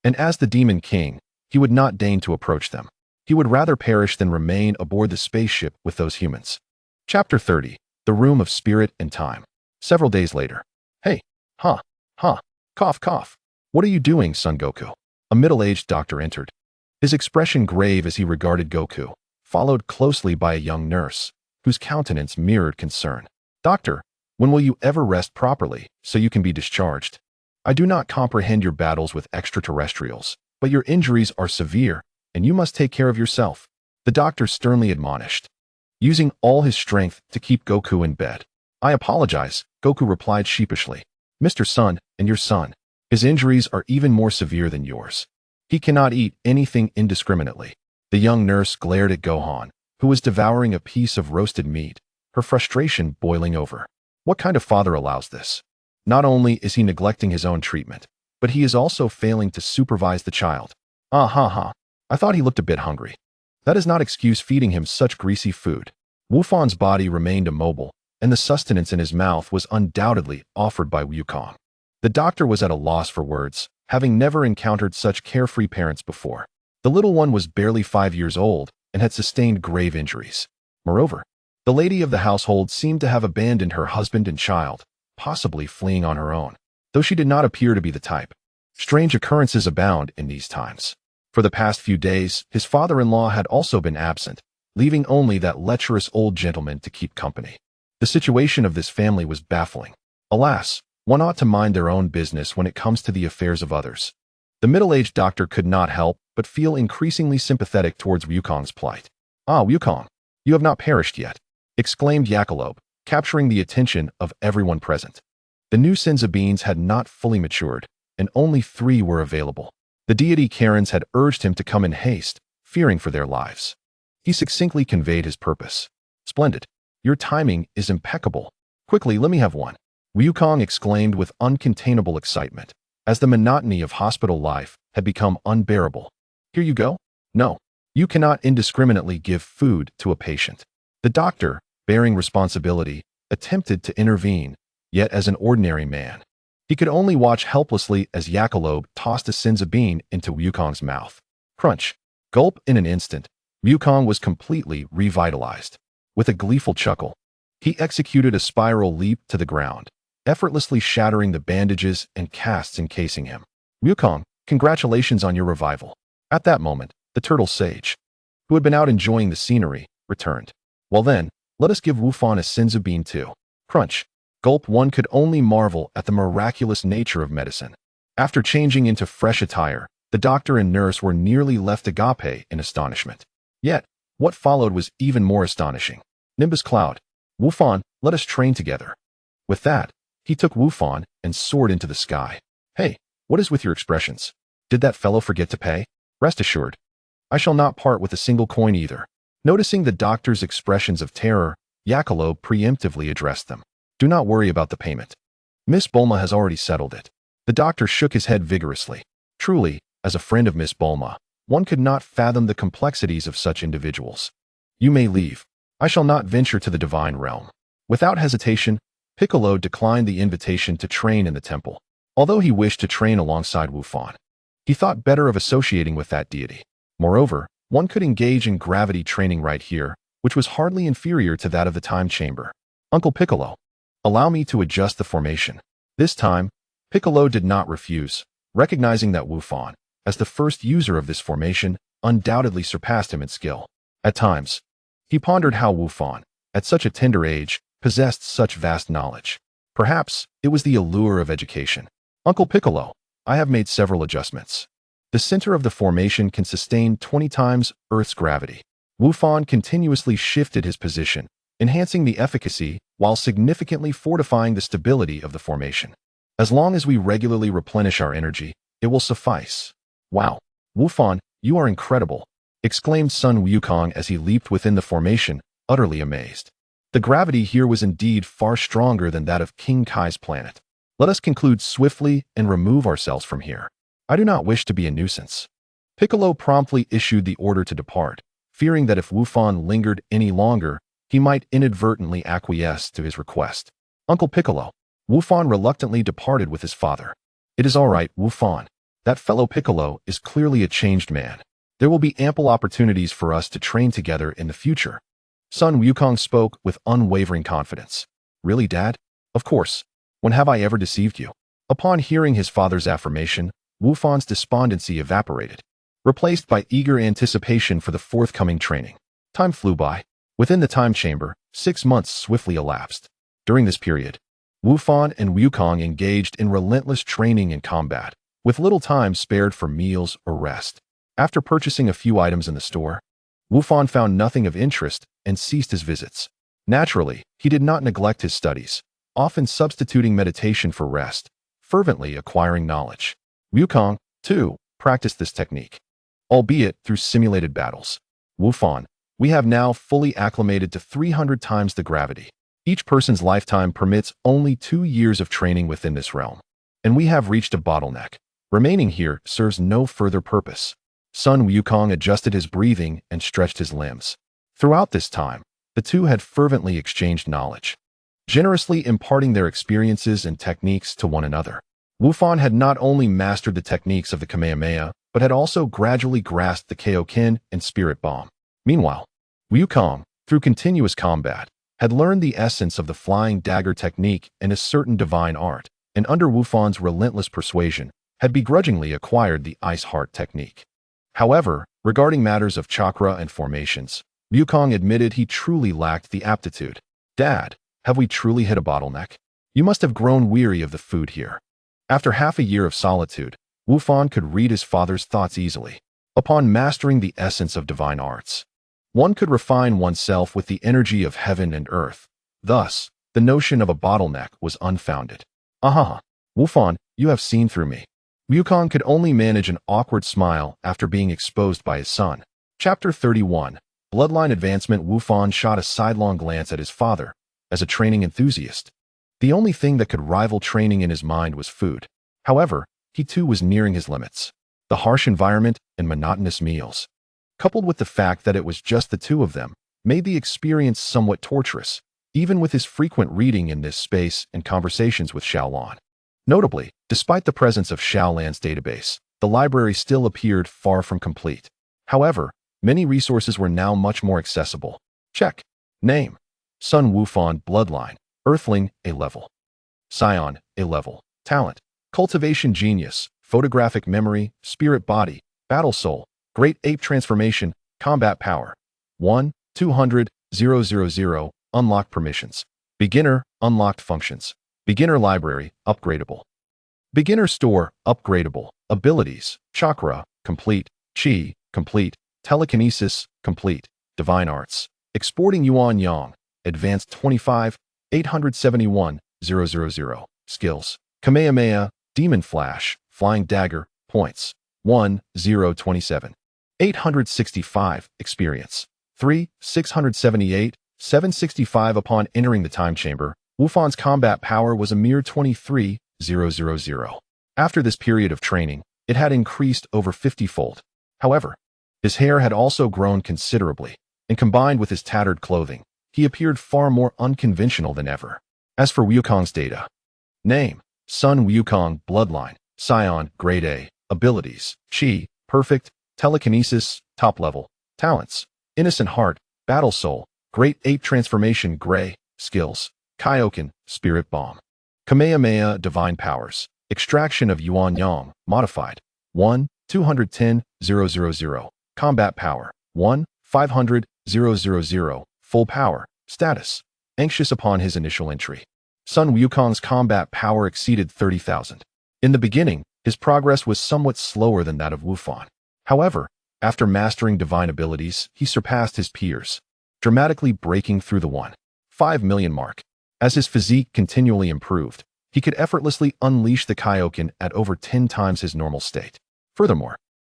Speaker 1: And as the Demon King, he would not deign to approach them. He would rather perish than remain aboard the spaceship with those humans. Chapter 30. The Room of Spirit and Time. Several days later. Hey, cough, cough. What are you doing, Son Goku? A middle-aged doctor entered. His expression grave as he regarded Goku, followed closely by a young nurse, whose countenance mirrored concern. Doctor, when will you ever rest properly, so you can be discharged? I do not comprehend your battles with extraterrestrials, but your injuries are severe, and you must take care of yourself, the doctor sternly admonished, using all his strength to keep Goku in bed. I apologize, Goku replied sheepishly. Mr. Sun, and your son, his injuries are even more severe than yours. He cannot eat anything indiscriminately. The young nurse glared at Gohan, who was devouring a piece of roasted meat, her frustration boiling over. What kind of father allows this? Not only is he neglecting his own treatment, but he is also failing to supervise the child. I thought he looked a bit hungry. That is not excuse feeding him such greasy food. Wufan's body remained immobile, and the sustenance in his mouth was undoubtedly offered by Wukong. The doctor was at a loss for words, having never encountered such carefree parents before. The little one was barely 5 years old and had sustained grave injuries. Moreover, the lady of the household seemed to have abandoned her husband and child, possibly fleeing on her own, though she did not appear to be the type. Strange occurrences abound in these times. For the past few days, his father-in-law had also been absent, leaving only that lecherous old gentleman to keep company. The situation of this family was baffling. Alas, one ought to mind their own business when it comes to the affairs of others. The middle-aged doctor could not help but feel increasingly sympathetic towards Wukong's plight. Ah, Wukong, you have not perished yet, exclaimed Yakalob, capturing the attention of everyone present. The new Senza beans had not fully matured, and only 3 were available. The deity Karens had urged him to come in haste, fearing for their lives. He succinctly conveyed his purpose. Splendid. Your timing is impeccable. Quickly, let me have one. Wukong exclaimed with uncontainable excitement, as the monotony of hospital life had become unbearable. Here you go? No. You cannot indiscriminately give food to a patient. The doctor, bearing responsibility, attempted to intervene, yet as an ordinary man. He could only watch helplessly as Yakalob tossed a Senza bean into Wukong's mouth. Crunch. Gulp. In an instant, Wukong was completely revitalized. With a gleeful chuckle, he executed a spiral leap to the ground, effortlessly shattering the bandages and casts encasing him. Wukong, congratulations on your revival. At that moment, the turtle sage, who had been out enjoying the scenery, returned. Well then, let us give Wufan a Senzu bean too. Crunch. Gulp. One could only marvel at the miraculous nature of medicine. After changing into fresh attire, the doctor and nurse were nearly left agape in astonishment. Yet, what followed was even more astonishing. Nimbus Cloud. Wufan, let us train together. With that, he took Wufan and soared into the sky. Hey, what is with your expressions? Did that fellow forget to pay? Rest assured, I shall not part with a single coin either. Noticing the doctor's expressions of terror, Yakalob preemptively addressed them. Do not worry about the payment. Miss Bulma has already settled it. The doctor shook his head vigorously. Truly, as a friend of Miss Bulma, one could not fathom the complexities of such individuals. You may leave. I shall not venture to the divine realm. Without hesitation, Piccolo declined the invitation to train in the temple, although he wished to train alongside Wufan. He thought better of associating with that deity. Moreover, one could engage in gravity training right here, which was hardly inferior to that of the time chamber. Uncle Piccolo. Allow me to adjust the formation. This time, Piccolo did not refuse, recognizing that Wu Fan, as the first user of this formation, undoubtedly surpassed him in skill. At times, he pondered how Wu Fan, at such a tender age, possessed such vast knowledge. Perhaps it was the allure of education. Uncle Piccolo, I have made several adjustments. The center of the formation can sustain 20 times Earth's gravity. Wu Fan continuously shifted his position, enhancing the efficacy while significantly fortifying the stability of the formation. As long as we regularly replenish our energy, it will suffice. Wow, Wu Fan, you are incredible, exclaimed Sun Wukong as he leaped within the formation, utterly amazed. The gravity here was indeed far stronger than that of King Kai's planet. Let us conclude swiftly and remove ourselves from here. I do not wish to be a nuisance. Piccolo promptly issued the order to depart, fearing that if Wu Fan lingered any longer, he might inadvertently acquiesce to his request. Uncle Piccolo, Wu Fan reluctantly departed with his father. It is all right, Wu Fan. That fellow Piccolo is clearly a changed man. There will be ample opportunities for us to train together in the future. Sun Wukong spoke with unwavering confidence. Really, Dad? Of course. When have I ever deceived you? Upon hearing his father's affirmation, Wu Fan's despondency evaporated, replaced by eager anticipation for the forthcoming training. Time flew by. Within the time chamber, 6 months swiftly elapsed. During this period, Wu Fan and Wukong engaged in relentless training and combat, with little time spared for meals or rest. After purchasing a few items in the store, Wu Fan found nothing of interest and ceased his visits. Naturally, he did not neglect his studies, often substituting meditation for rest, fervently acquiring knowledge. Wukong, too, practiced this technique, albeit through simulated battles. Wu Fan, we have now fully acclimated to 300 times the gravity. Each person's lifetime permits only 2 years of training within this realm, and we have reached a bottleneck. Remaining here serves no further purpose. Sun Wukong adjusted his breathing and stretched his limbs. Throughout this time, the two had fervently exchanged knowledge, generously imparting their experiences and techniques to one another. Wu Fan had not only mastered the techniques of the Kamehameha, but had also gradually grasped the Kaioken and Spirit Bomb. Meanwhile, Wukong, through continuous combat, had learned the essence of the flying dagger technique and a certain divine art, and under Wu Fan's relentless persuasion, had begrudgingly acquired the Ice Heart technique. However, regarding matters of chakra and formations, Wukong admitted he truly lacked the aptitude. Dad, have we truly hit a bottleneck? You must have grown weary of the food here. After half a year of solitude, Wu Fan could read his father's thoughts easily. Upon mastering the essence of divine arts, one could refine oneself with the energy of heaven and earth. Thus, the notion of a bottleneck was unfounded. Aha! Wu Fan, you have seen through me. Wukong could only manage an awkward smile after being exposed by his son. Chapter 31. Bloodline Advancement. Wu Fan shot a sidelong glance at his father. As a training enthusiast, the only thing that could rival training in his mind was food. However, he too was nearing his limits. The harsh environment and monotonous meals, coupled with the fact that it was just the two of them, made the experience somewhat torturous, even with his frequent reading in this space and conversations with Xiaolan. Notably, despite the presence of Xiaolan's database, the library still appeared far from complete. However, many resources were now much more accessible. Check. Name: Sun Wu Fan. Bloodline: Earthling, A level. Scion, A level. Talent: Cultivation Genius, Photographic Memory, Spirit Body, Battle Soul, Great Ape Transformation, Combat Power. 1-200-000. Unlocked Permissions. Beginner, Unlocked Functions. Beginner Library, Upgradable. Beginner Store, Upgradable. Abilities: Chakra, Complete. Qi, Complete. Telekinesis, Complete. Divine Arts: Exporting Yuan Yang, Advanced 25, 871-000. Skills: Kamehameha, Demon Flash, Flying Dagger. Points: 1-0-27. 865. Experience: 3-678, 765. Upon entering the time chamber, Wu Fan's combat power was a mere 23,000. After this period of training, it had increased over 50-fold. However, his hair had also grown considerably, and combined with his tattered clothing, he appeared far more unconventional than ever. As for Wukong's data: Name: Sun Wukong. Bloodline: Scion, Grade A. Abilities: Qi, Perfect. Telekinesis, Top Level. Talents: Innocent Heart, Battle Soul, Great Ape Transformation. Gray. Skills: Kaioken, Spirit Bomb. Kamehameha Divine Powers. Extraction of Yuan Yang, modified. 1, 210,000. Combat Power. 1, 500,000. Full Power. Status. Anxious upon his initial entry. Sun Wukong's combat power exceeded 30,000. In the beginning, his progress was somewhat slower than that of Wufan. However, after mastering divine abilities, he surpassed his peers, dramatically breaking through the 1.5 million mark. As his physique continually improved, he could effortlessly unleash the Kaioken at over 10 times his normal state. Furthermore,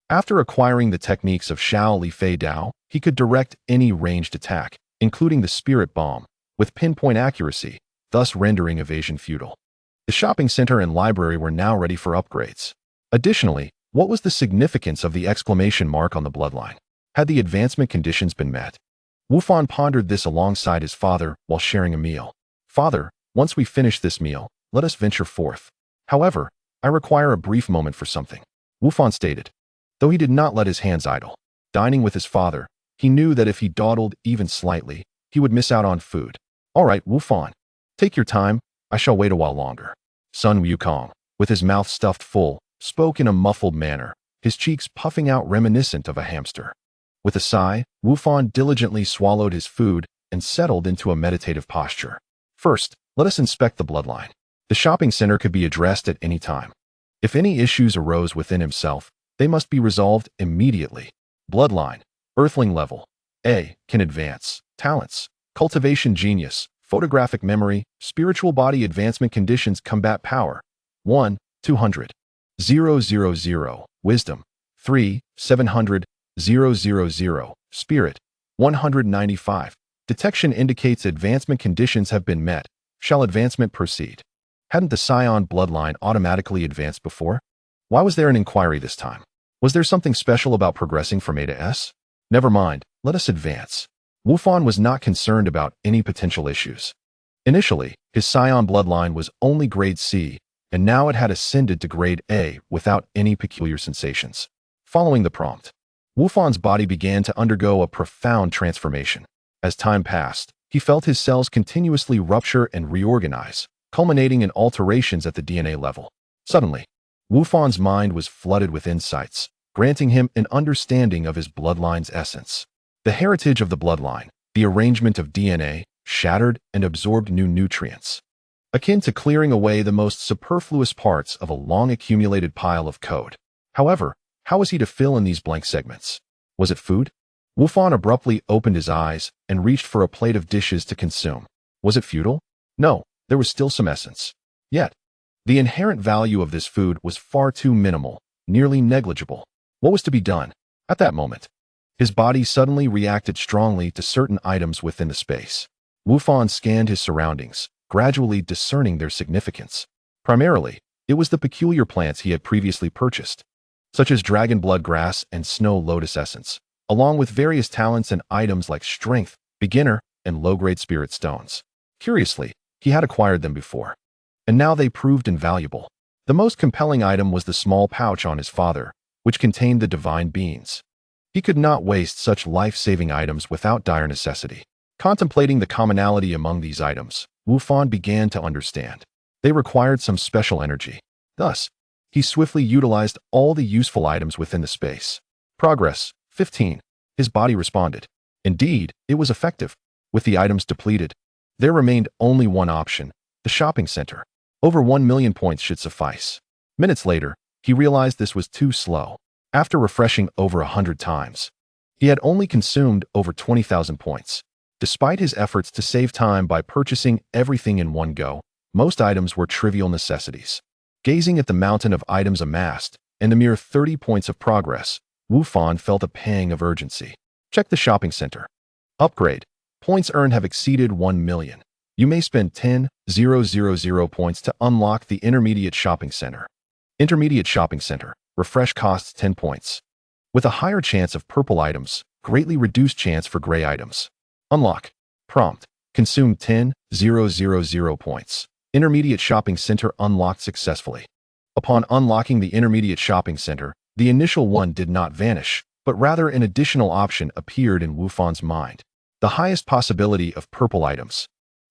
Speaker 1: after acquiring the techniques of Xiao Li Fei Dao, he could direct any ranged attack, including the Spirit Bomb, with pinpoint accuracy, thus rendering evasion futile. The shopping center and library were now ready for upgrades. Additionally, what was the significance of the exclamation mark on the bloodline? Had the advancement conditions been met? Wufan pondered this alongside his father while sharing a meal. Father, once we finish this meal, let us venture forth. However, I require a brief moment for something, Wufan stated. Though he did not let his hands idle. Dining with his father, he knew that if he dawdled even slightly, he would miss out on food. All right, Wufan. Take your time, I shall wait a while longer. Sun Wukong, with his mouth stuffed full, spoke in a muffled manner, his cheeks puffing out reminiscent of a hamster. With a sigh, Wufan diligently swallowed his food and settled into a meditative posture. First, let us inspect the bloodline. The shopping center could be addressed at any time. If any issues arose within himself, they must be resolved immediately. Bloodline, Earthling level. A. Can advance. Talents. Cultivation genius. Photographic memory. Spiritual body advancement conditions. Combat power. 1, 200. 000. Wisdom. 3, 700. 000. Spirit. 195. Detection indicates advancement conditions have been met. Shall advancement proceed? Hadn't the Scion bloodline automatically advanced before? Why was there an inquiry this time? Was there something special about progressing from A to S? Never mind, let us advance. Wufan was not concerned about any potential issues. Initially, his Scion bloodline was only grade C, and now it had ascended to grade A without any peculiar sensations. Following the prompt, Wufan's body began to undergo a profound transformation. As time passed, he felt his cells continuously rupture and reorganize, culminating in alterations at the DNA level. Suddenly, Wufan's mind was flooded with insights, granting him an understanding of his bloodline's essence. The heritage of the bloodline, the arrangement of DNA, shattered and absorbed new nutrients, akin to clearing away the most superfluous parts of a long-accumulated pile of code. However, how was he to fill in these blank segments? Was it food? Wufan abruptly opened his eyes and reached for a plate of dishes to consume. Was it futile? No, there was still some essence. Yet, the inherent value of this food was far too minimal, nearly negligible. What was to be done? At that moment, his body suddenly reacted strongly to certain items within the space. Wufan scanned his surroundings, gradually discerning their significance. Primarily, it was the peculiar plants he had previously purchased, such as dragon blood grass and snow lotus essence, along with various talents and items like strength, beginner, and low-grade spirit stones. Curiously, he had acquired them before, and now they proved invaluable. The most compelling item was the small pouch on his father, which contained the divine beans. He could not waste such life-saving items without dire necessity. Contemplating the commonality among these items, Wufan began to understand. They required some special energy. Thus, he swiftly utilized all the useful items within the space. Progress, 15. His body responded. Indeed, it was effective. With the items depleted, there remained only one option, the shopping center. Over 1 million points should suffice. Minutes later, he realized this was too slow. After refreshing over 100 times, he had only consumed over 20,000 points. Despite his efforts to save time by purchasing everything in one go, most items were trivial necessities. Gazing at the mountain of items amassed and the mere 30 points of progress, Wufan felt a pang of urgency. Check the shopping center. Upgrade. Points earned have exceeded 1 million. You may spend 10,000 points to unlock the intermediate shopping center. Intermediate shopping center. Refresh costs 10 points. With a higher chance of purple items, greatly reduced chance for gray items. Unlock. Prompt. Consume 10,000 points. Intermediate shopping center unlocked successfully. Upon unlocking the intermediate shopping center, the initial one did not vanish, but rather an additional option appeared in Wufan's mind. The highest possibility of purple items.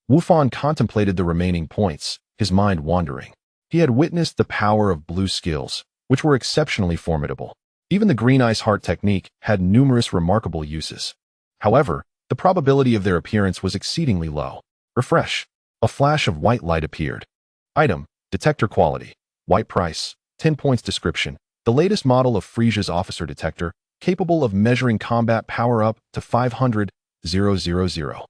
Speaker 1: Wu Fan contemplated the remaining points, his mind wandering. He had witnessed the power of blue skills, which were exceptionally formidable. Even the green ice heart technique had numerous remarkable uses. However, the probability of their appearance was exceedingly low. Refresh. A flash of white light appeared. Item, detector quality, white price, 10 points description. The latest model of Frisia's officer detector, capable of measuring combat power up to 500,000.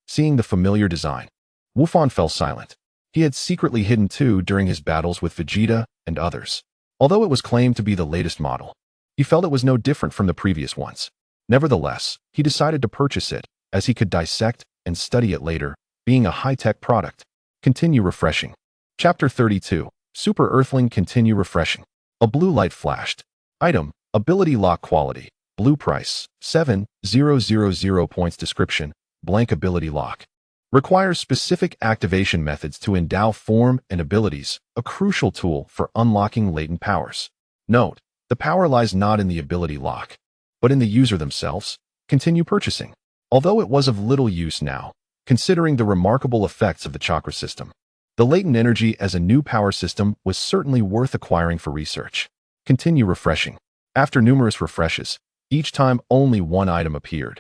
Speaker 1: Seeing the familiar design, Wu Fan fell silent. He had secretly hidden two during his battles with Vegeta and others. Although it was claimed to be the latest model, he felt it was no different from the previous ones. Nevertheless, he decided to purchase it, as he could dissect and study it later, being a high-tech product. Continue refreshing. Chapter 32. Super Earthling Continue refreshing. A blue light flashed. Item, ability lock quality, blue price, 7,000 points description, blank ability lock. Requires specific activation methods to endow form and abilities, a crucial tool for unlocking latent powers. Note, the power lies not in the ability lock, but in the user themselves. Continue purchasing. Although it was of little use now, considering the remarkable effects of the chakra system, the latent energy as a new power system was certainly worth acquiring for research. Continue refreshing. After numerous refreshes, each time only one item appeared.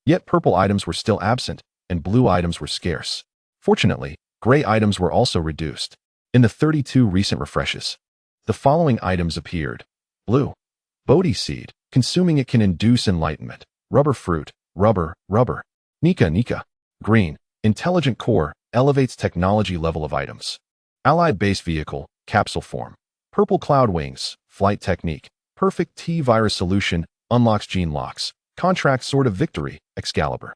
Speaker 1: Yet purple items were still absent, and blue items were scarce. Fortunately, gray items were also reduced. In the 32 recent refreshes, the following items appeared. Blue. Bodhi seed. Consuming it can induce enlightenment. Rubber fruit. Rubber. Nika. Green. Intelligent core. Elevates technology level of items. Allied base vehicle. Capsule form. Purple cloud wings. Flight technique. Perfect T-virus solution. Unlocks gene locks. Contract sword of victory. Excalibur.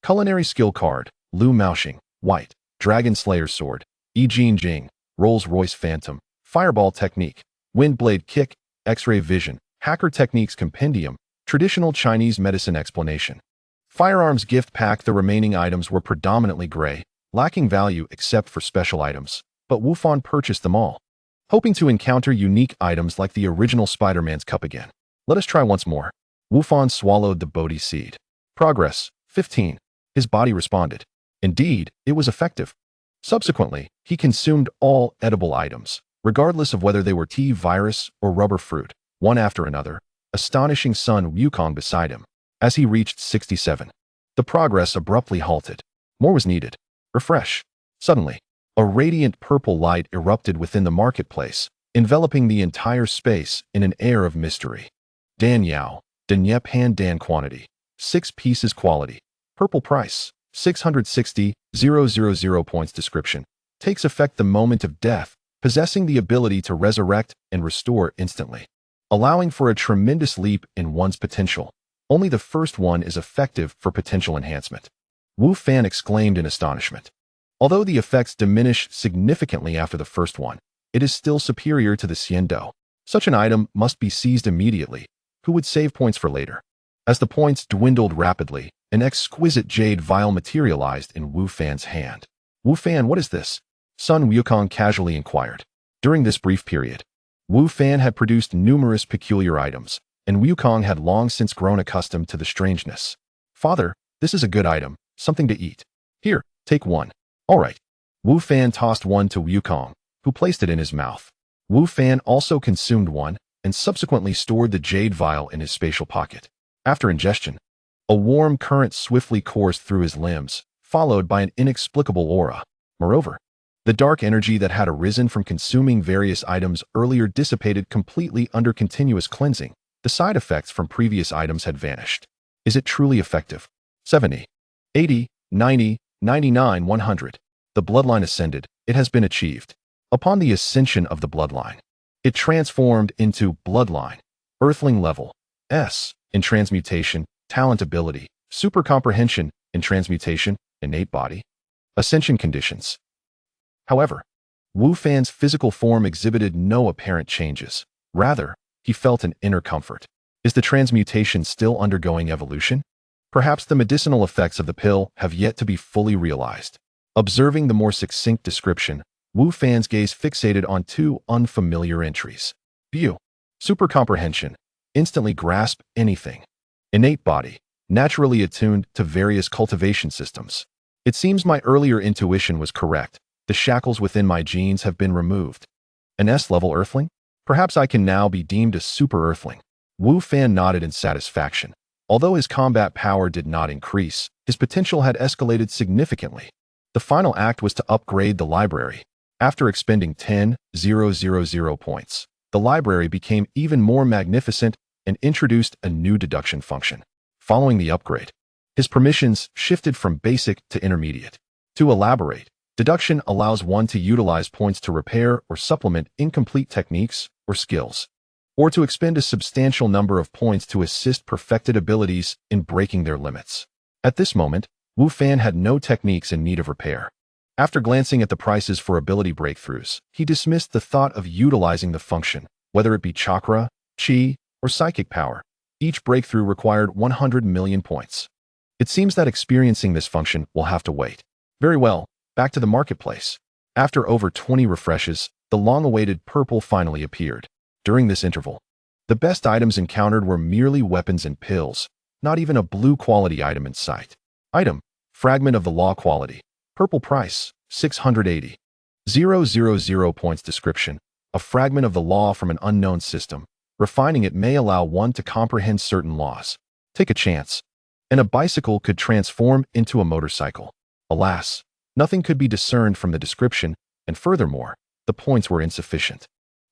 Speaker 1: Culinary skill card. Lu Maoxing. White. Dragon Slayer's sword. Yi Jing. Rolls-Royce Phantom. Fireball technique. Wind blade kick. X-ray vision. Hacker techniques compendium. Traditional Chinese medicine explanation. Firearms gift pack. The remaining items were predominantly gray, lacking value except for special items, but Wu Fan purchased them all, hoping to encounter unique items like the original Spider-Man's cup again. Let us try once more. Wu Fan swallowed the Bodhi seed. Progress, 15. His body responded. Indeed, it was effective. Subsequently, he consumed all edible items, regardless of whether they were T-virus or rubber fruit, one after another, astonishing Sun Wukong beside him. As he reached 67, the progress abruptly halted. More was needed. Refresh. Suddenly, a radiant purple light erupted within the marketplace, enveloping the entire space in an air of mystery. Dan Yao, Danyep Han Dan quantity, 6 pieces quality, purple price, 660,000 points description, takes effect the moment of death, possessing the ability to resurrect and restore instantly, allowing for a tremendous leap in one's potential. Only the first one is effective for potential enhancement. Wu Fan exclaimed in astonishment. Although the effects diminish significantly after the first one, it is still superior to the Xiando. Such an item must be seized immediately. Who would save points for later? As the points dwindled rapidly, an exquisite jade vial materialized in Wu Fan's hand. Wu Fan, what is this? Sun Wukong casually inquired. During this brief period, Wu Fan had produced numerous peculiar items, and Wukong had long since grown accustomed to the strangeness. Father, this is a good item, something to eat. Here, take one. All right. Wu Fan tossed one to Wukong, who placed it in his mouth. Wu Fan also consumed one, and subsequently stored the jade vial in his spatial pocket. After ingestion, a warm current swiftly coursed through his limbs, followed by an inexplicable aura. Moreover, the dark energy that had arisen from consuming various items earlier dissipated completely under continuous cleansing. The side effects from previous items had vanished. Is it truly effective? 70, 80, 90, 99, 100. The bloodline ascended. It has been achieved. Upon the ascension of the bloodline, it transformed into bloodline, earthling level, S, in transmutation, talent ability, super comprehension, in transmutation, innate body, ascension conditions. However, Wu Fan's physical form exhibited no apparent changes. Rather, he felt an inner comfort. Is the transmutation still undergoing evolution? Perhaps the medicinal effects of the pill have yet to be fully realized. Observing the more succinct description, Wu Fan's gaze fixated on 2 unfamiliar entries. View. Super comprehension. Instantly grasp anything. Innate body. Naturally attuned to various cultivation systems. It seems my earlier intuition was correct. The shackles within my genes have been removed. An S-level Earthling? Perhaps I can now be deemed a super Earthling. Wu Fan nodded in satisfaction. Although his combat power did not increase, his potential had escalated significantly. The final act was to upgrade the library. After expending 10,000 points, the library became even more magnificent and introduced a new deduction function. Following the upgrade, his permissions shifted from basic to intermediate. To elaborate, deduction allows one to utilize points to repair or supplement incomplete techniques or skills, or to expend a substantial number of points to assist perfected abilities in breaking their limits. At this moment, Wu Fan had no techniques in need of repair. After glancing at the prices for ability breakthroughs, he dismissed the thought of utilizing the function, whether it be chakra, chi, or psychic power. Each breakthrough required 100 million points. It seems that experiencing this function will have to wait. Very well, back to the marketplace. After over 20 refreshes, the long-awaited purple finally appeared. During this interval, the best items encountered were merely weapons and pills, not even a blue quality item in sight. Item: Fragment of the Law quality. Purple price: 680,000 points. Description: a fragment of the law from an unknown system. Refining it may allow one to comprehend certain laws. Take a chance. And a bicycle could transform into a motorcycle. Alas, nothing could be discerned from the description, and furthermore, the points were insufficient.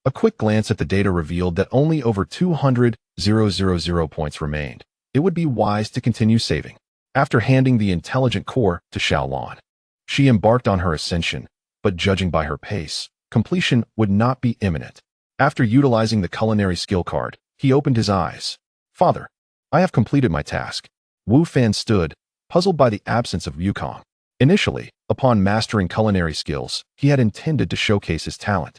Speaker 1: A quick glance at the data revealed that only over 200,000 points remained. It would be wise to continue saving. After handing the intelligent core to Xiaolon, she embarked on her ascension, but judging by her pace, completion would not be imminent. After utilizing the culinary skill card, he opened his eyes. Father, I have completed my task. Wu Fan stood, puzzled by the absence of Wukong. Initially, upon mastering culinary skills, he had intended to showcase his talent,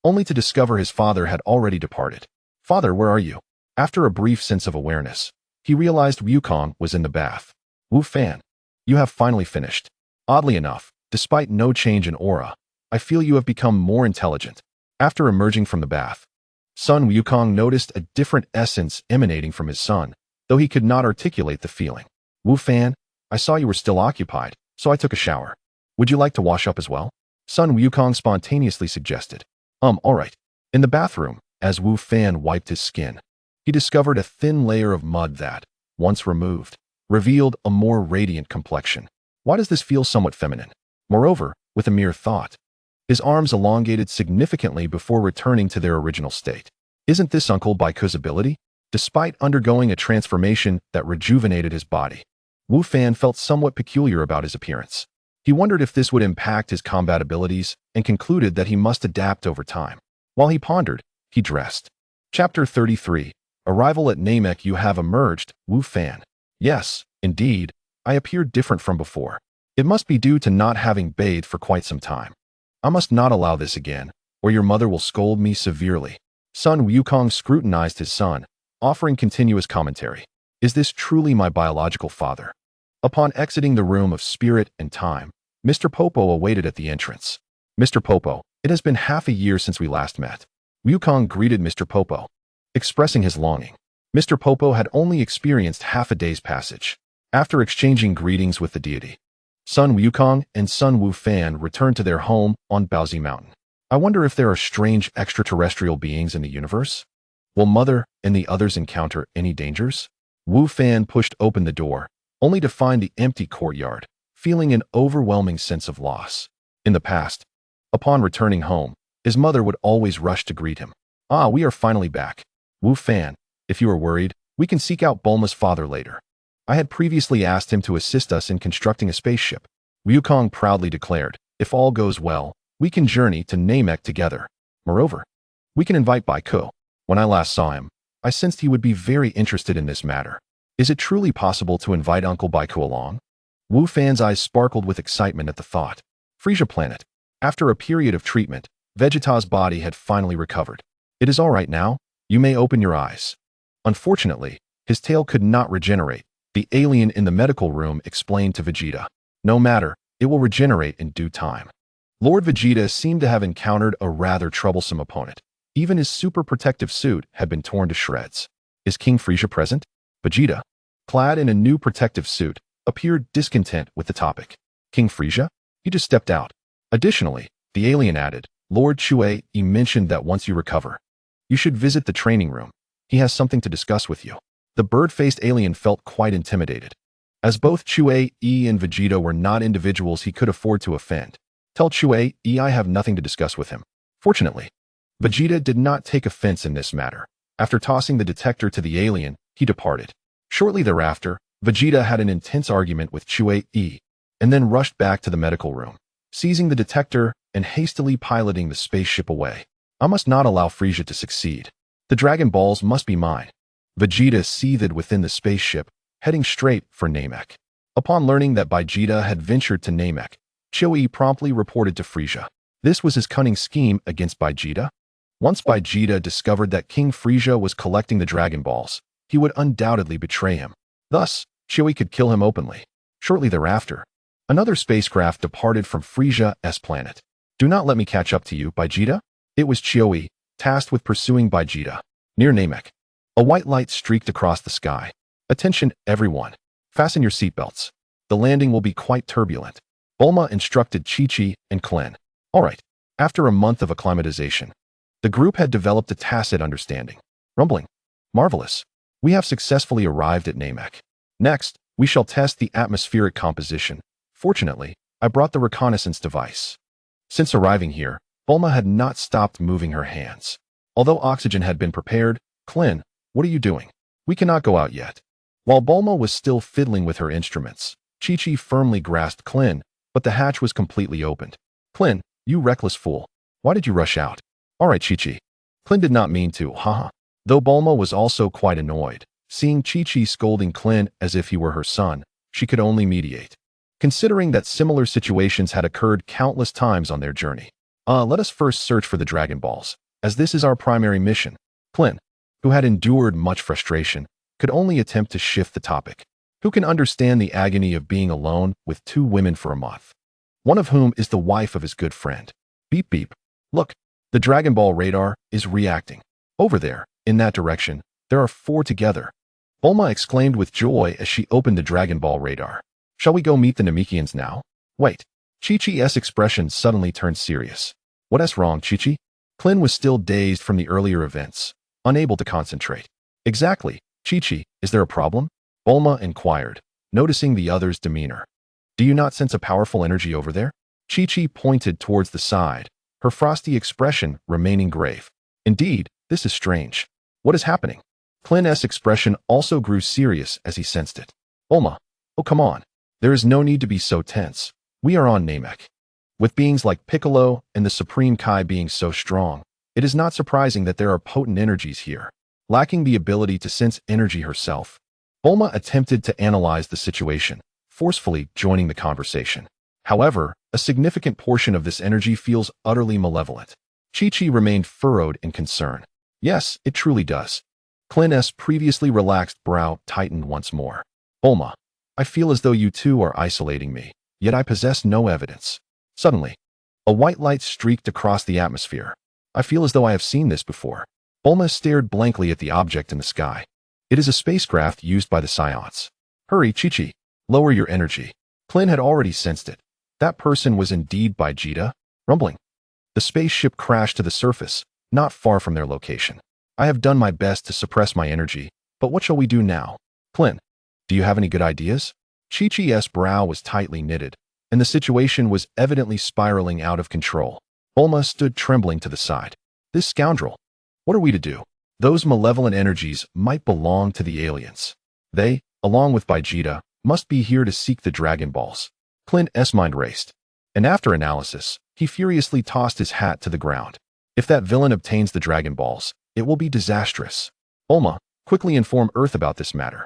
Speaker 1: only to discover his father had already departed. Father, where are you? After a brief sense of awareness, he realized Wukong was in the bath. Wu Fan, you have finally finished. Oddly enough, despite no change in aura, I feel you have become more intelligent. After emerging from the bath, Sun Wukong noticed a different essence emanating from his son, though he could not articulate the feeling. Wu Fan, I saw you were still occupied, so I took a shower. Would you like to wash up as well? Sun Wukong spontaneously suggested. All right. In the bathroom, as Wu Fan wiped his skin, he discovered a thin layer of mud that, once removed, revealed a more radiant complexion. Why does this feel somewhat feminine? Moreover, with a mere thought, his arms elongated significantly before returning to their original state. Isn't this Uncle Baiku's ability? Despite undergoing a transformation that rejuvenated his body, Wu Fan felt somewhat peculiar about his appearance. He wondered if this would impact his combat abilities and concluded that he must adapt over time. While he pondered, he dressed. Chapter 33. Arrival at Namek. You have emerged, Wu Fan. Yes, indeed, I appear different from before. It must be due to not having bathed for quite some time. I must not allow this again, or your mother will scold me severely. Sun Wukong scrutinized his son, offering continuous commentary. Is this truly my biological father? Upon exiting the room of spirit and time, Mr. Popo awaited at the entrance. Mr. Popo, it has been half a year since we last met. Wukong greeted Mr. Popo, expressing his longing. Mr. Popo had only experienced half a day's passage. After exchanging greetings with the deity, Sun Wukong and Sun Wu Fan returned to their home on Baozi Mountain. I wonder if there are strange extraterrestrial beings in the universe? Will Mother and the others encounter any dangers? Wu Fan pushed open the door, only to find the empty courtyard, feeling an overwhelming sense of loss. In the past, upon returning home, his mother would always rush to greet him. Ah, we are finally back. Wu Fan, if you are worried, we can seek out Bulma's father later. I had previously asked him to assist us in constructing a spaceship. Wukong proudly declared, if all goes well, we can journey to Namek together. Moreover, we can invite Baiku. When I last saw him, I sensed he would be very interested in this matter. Is it truly possible to invite Uncle Baiku along? Wu Fan's eyes sparkled with excitement at the thought. Frisia planet. After a period of treatment, Vegeta's body had finally recovered. It is all right now. You may open your eyes. Unfortunately, his tail could not regenerate. The alien in the medical room explained to Vegeta. No matter, it will regenerate in due time. Lord Vegeta seemed to have encountered a rather troublesome opponent. Even his super protective suit had been torn to shreds. Is King Frisia present? Vegeta, clad in a new protective suit, appeared discontent with the topic. King Frisia? He just stepped out. Additionally, the alien added, Lord Chue mentioned that once you recover, you should visit the training room. He has something to discuss with you. The bird-faced alien felt quite intimidated. As both Chue and Vegeta were not individuals he could afford to offend. Tell Chue I have nothing to discuss with him. Fortunately, Vegeta did not take offense in this matter. After tossing the detector to the alien, he departed. Shortly thereafter, Vegeta had an intense argument with Chue and then rushed back to the medical room, seizing the detector and hastily piloting the spaceship away. I must not allow Frisia to succeed. The Dragon Balls must be mine. Vegeta seethed within the spaceship, heading straight for Namek. Upon learning that Vegeta had ventured to Namek, Chue promptly reported to Frisia. This was his cunning scheme against Vegeta. Once Vegeta discovered that King Frisia was collecting the Dragon Balls, he would undoubtedly betray him. Thus, Chue could kill him openly. Shortly thereafter, another spacecraft departed from Frisia's planet. Do not let me catch up to you, Vegeta. It was Chue, tasked with pursuing Vegeta. Near Namek, a white light streaked across the sky. Attention, everyone. Fasten your seatbelts. The landing will be quite turbulent. Bulma instructed Chi-Chi and Klin. All right. After a month of acclimatization, the group had developed a tacit understanding. Rumbling. Marvelous. We have successfully arrived at Namek. Next, we shall test the atmospheric composition. Fortunately, I brought the reconnaissance device. Since arriving here, Bulma had not stopped moving her hands. Although oxygen had been prepared, Klin, what are you doing? We cannot go out yet. While Bulma was still fiddling with her instruments, Chi-Chi firmly grasped Klin, but the hatch was completely opened. Klin, you reckless fool. Why did you rush out? All right, Chi-Chi. Klin did not mean to, haha. Though Bulma was also quite annoyed, seeing Chi-Chi scolding Klin as if he were her son, she could only mediate. Considering that similar situations had occurred countless times on their journey. Let us first search for the Dragon Balls, as this is our primary mission. Klin, who had endured much frustration, could only attempt to shift the topic. Who can understand the agony of being alone with two women for a month? One of whom is the wife of his good friend. Beep beep. Look, the Dragon Ball radar is reacting. Over there, in that direction, there are 4 together. Bulma exclaimed with joy as she opened the Dragon Ball radar. Shall we go meet the Namekians now? Wait. Chi-Chi's expression suddenly turned serious. What's wrong, Chi-Chi? Klin was still dazed from the earlier events, unable to concentrate. Exactly. Chi-Chi, is there a problem? Bulma inquired, noticing the other's demeanor. Do you not sense a powerful energy over there? Chi-Chi pointed towards the side, her frosty expression remaining grave. Indeed, this is strange. What is happening? Klin's expression also grew serious as he sensed it. Bulma, oh come on. There is no need to be so tense. We are on Namek. With beings like Piccolo and the Supreme Kai being so strong, it is not surprising that there are potent energies here. Lacking the ability to sense energy herself, Bulma attempted to analyze the situation, forcefully joining the conversation. However, a significant portion of this energy feels utterly malevolent. Chi-Chi remained furrowed in concern. Yes, it truly does. Klin's previously relaxed brow tightened once more. Bulma, I feel as though you two are isolating me, yet I possess no evidence. Suddenly, a white light streaked across the atmosphere. I feel as though I have seen this before. Bulma stared blankly at the object in the sky. It is a spacecraft used by the Scions. Hurry, Chi-Chi. Lower your energy. Klin had already sensed it. That person was indeed Vegeta. Rumbling. The spaceship crashed to the surface, not far from their location. I have done my best to suppress my energy, but what shall we do now? Klin, do you have any good ideas? Chi-Chi's brow was tightly knitted, and the situation was evidently spiraling out of control. Bulma stood trembling to the side. This scoundrel. What are we to do? Those malevolent energies might belong to the aliens. They, along with Vegeta, must be here to seek the Dragon Balls. Klin's mind raced, and after analysis, he furiously tossed his hat to the ground. If that villain obtains the Dragon Balls, it will be disastrous. Bulma, quickly inform Earth about this matter.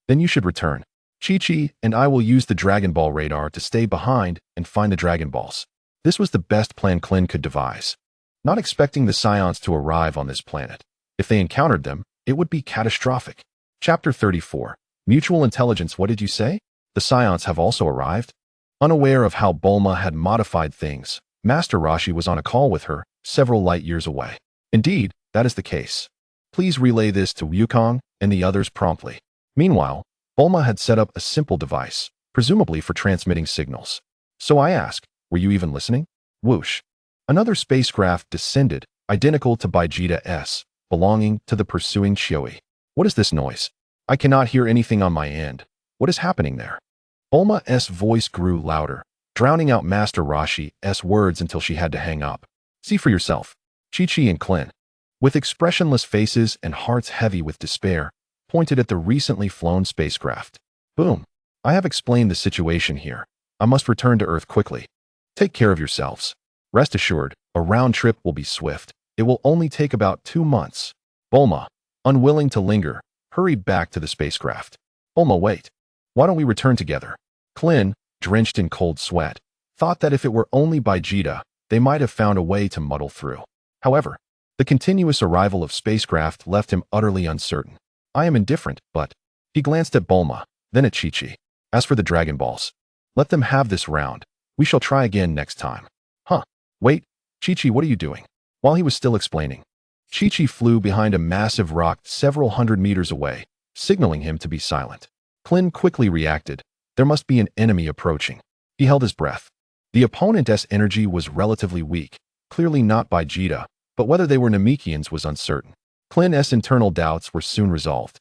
Speaker 1: Then you should return. Chi-Chi and I will use the Dragon Ball radar to stay behind and find the Dragon Balls. This was the best plan Klin could devise. Not expecting the Scions to arrive on this planet. If they encountered them, it would be catastrophic. Chapter 34. Mutual Intelligence. What did you say? The Scions have also arrived? Unaware of how Bulma had modified things, Master Roshi was on a call with her, several light years away. Indeed, that is the case. Please relay this to Wukong and the others promptly. Meanwhile, Bulma had set up a simple device, presumably for transmitting signals. So I ask, were you even listening? Whoosh. Another spacecraft descended, identical to Vegeta-S, belonging to the pursuing Chioi. What is this noise? I cannot hear anything on my end. What is happening there? Bulma's voice grew louder, drowning out Master Roshi's words until she had to hang up. See for yourself. Chi-Chi and Klin, with expressionless faces and hearts heavy with despair, pointed at the recently flown spacecraft. Boom. I have explained the situation here. I must return to Earth quickly. Take care of yourselves. Rest assured, a round trip will be swift. It will only take about 2 months. Bulma, unwilling to linger, hurried back to the spacecraft. Bulma, wait. Why don't we return together? Klin, drenched in cold sweat, thought that if it were only Vegeta, they might have found a way to muddle through. However, the continuous arrival of spacecraft left him utterly uncertain. I am indifferent, but... He glanced at Bulma, then at Chi-Chi. As for the Dragon Balls, let them have this round. We shall try again next time. Huh. Wait, Chi-Chi, what are you doing? While he was still explaining, Chi-Chi flew behind a massive rock several hundred meters away, signaling him to be silent. Klin quickly reacted. There must be an enemy approaching. He held his breath. The opponent's energy was relatively weak, clearly not Vegeta, but whether they were Namekians was uncertain. Klin's internal doubts were soon resolved.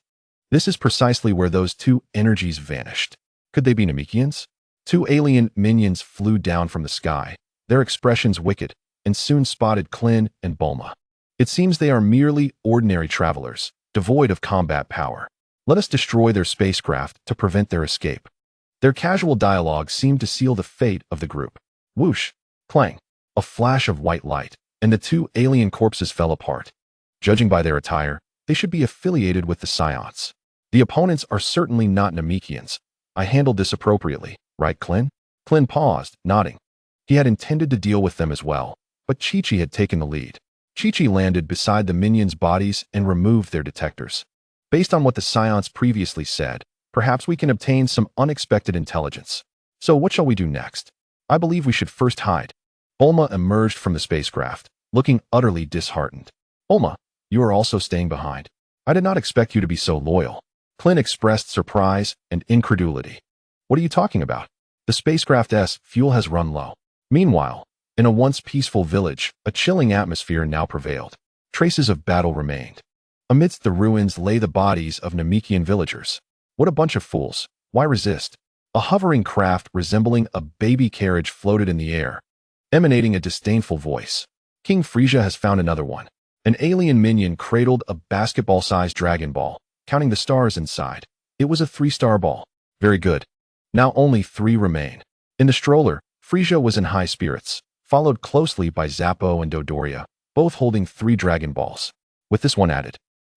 Speaker 1: This is precisely where those two energies vanished. Could they be Namekians? 2 alien minions flew down from the sky, their expressions wicked, and soon spotted Klin and Bulma. It seems they are merely ordinary travelers, devoid of combat power. Let us destroy their spacecraft to prevent their escape. Their casual dialogue seemed to seal the fate of the group. Whoosh, clang, a flash of white light, and the 2 alien corpses fell apart. Judging by their attire, they should be affiliated with the Psiots. The opponents are certainly not Namekians. I handled this appropriately, right, Klin? Klin paused, nodding. He had intended to deal with them as well, but Chi-Chi had taken the lead. Chi-Chi landed beside the minions' bodies and removed their detectors. Based on what the Psiots previously said, perhaps we can obtain some unexpected intelligence. So what shall we do next? I believe we should first hide. Bulma emerged from the spacecraft, looking utterly disheartened. Bulma, you are also staying behind. I did not expect you to be so loyal. Klin expressed surprise and incredulity. What are you talking about? The spacecraft's fuel has run low. Meanwhile, in a once peaceful village, a chilling atmosphere now prevailed. Traces of battle remained. Amidst the ruins lay the bodies of Namekian villagers. What a bunch of fools. Why resist? A hovering craft resembling a baby carriage floated in the air, emanating a disdainful voice. King Frieza has found another one. An alien minion cradled a basketball-sized Dragon Ball, counting the stars inside. It was a 3-star ball. Very good. Now only 3 remain. In the stroller, Frieza was in high spirits, followed closely by Zappo and Dodoria, both holding 3 Dragon Balls. With this one added,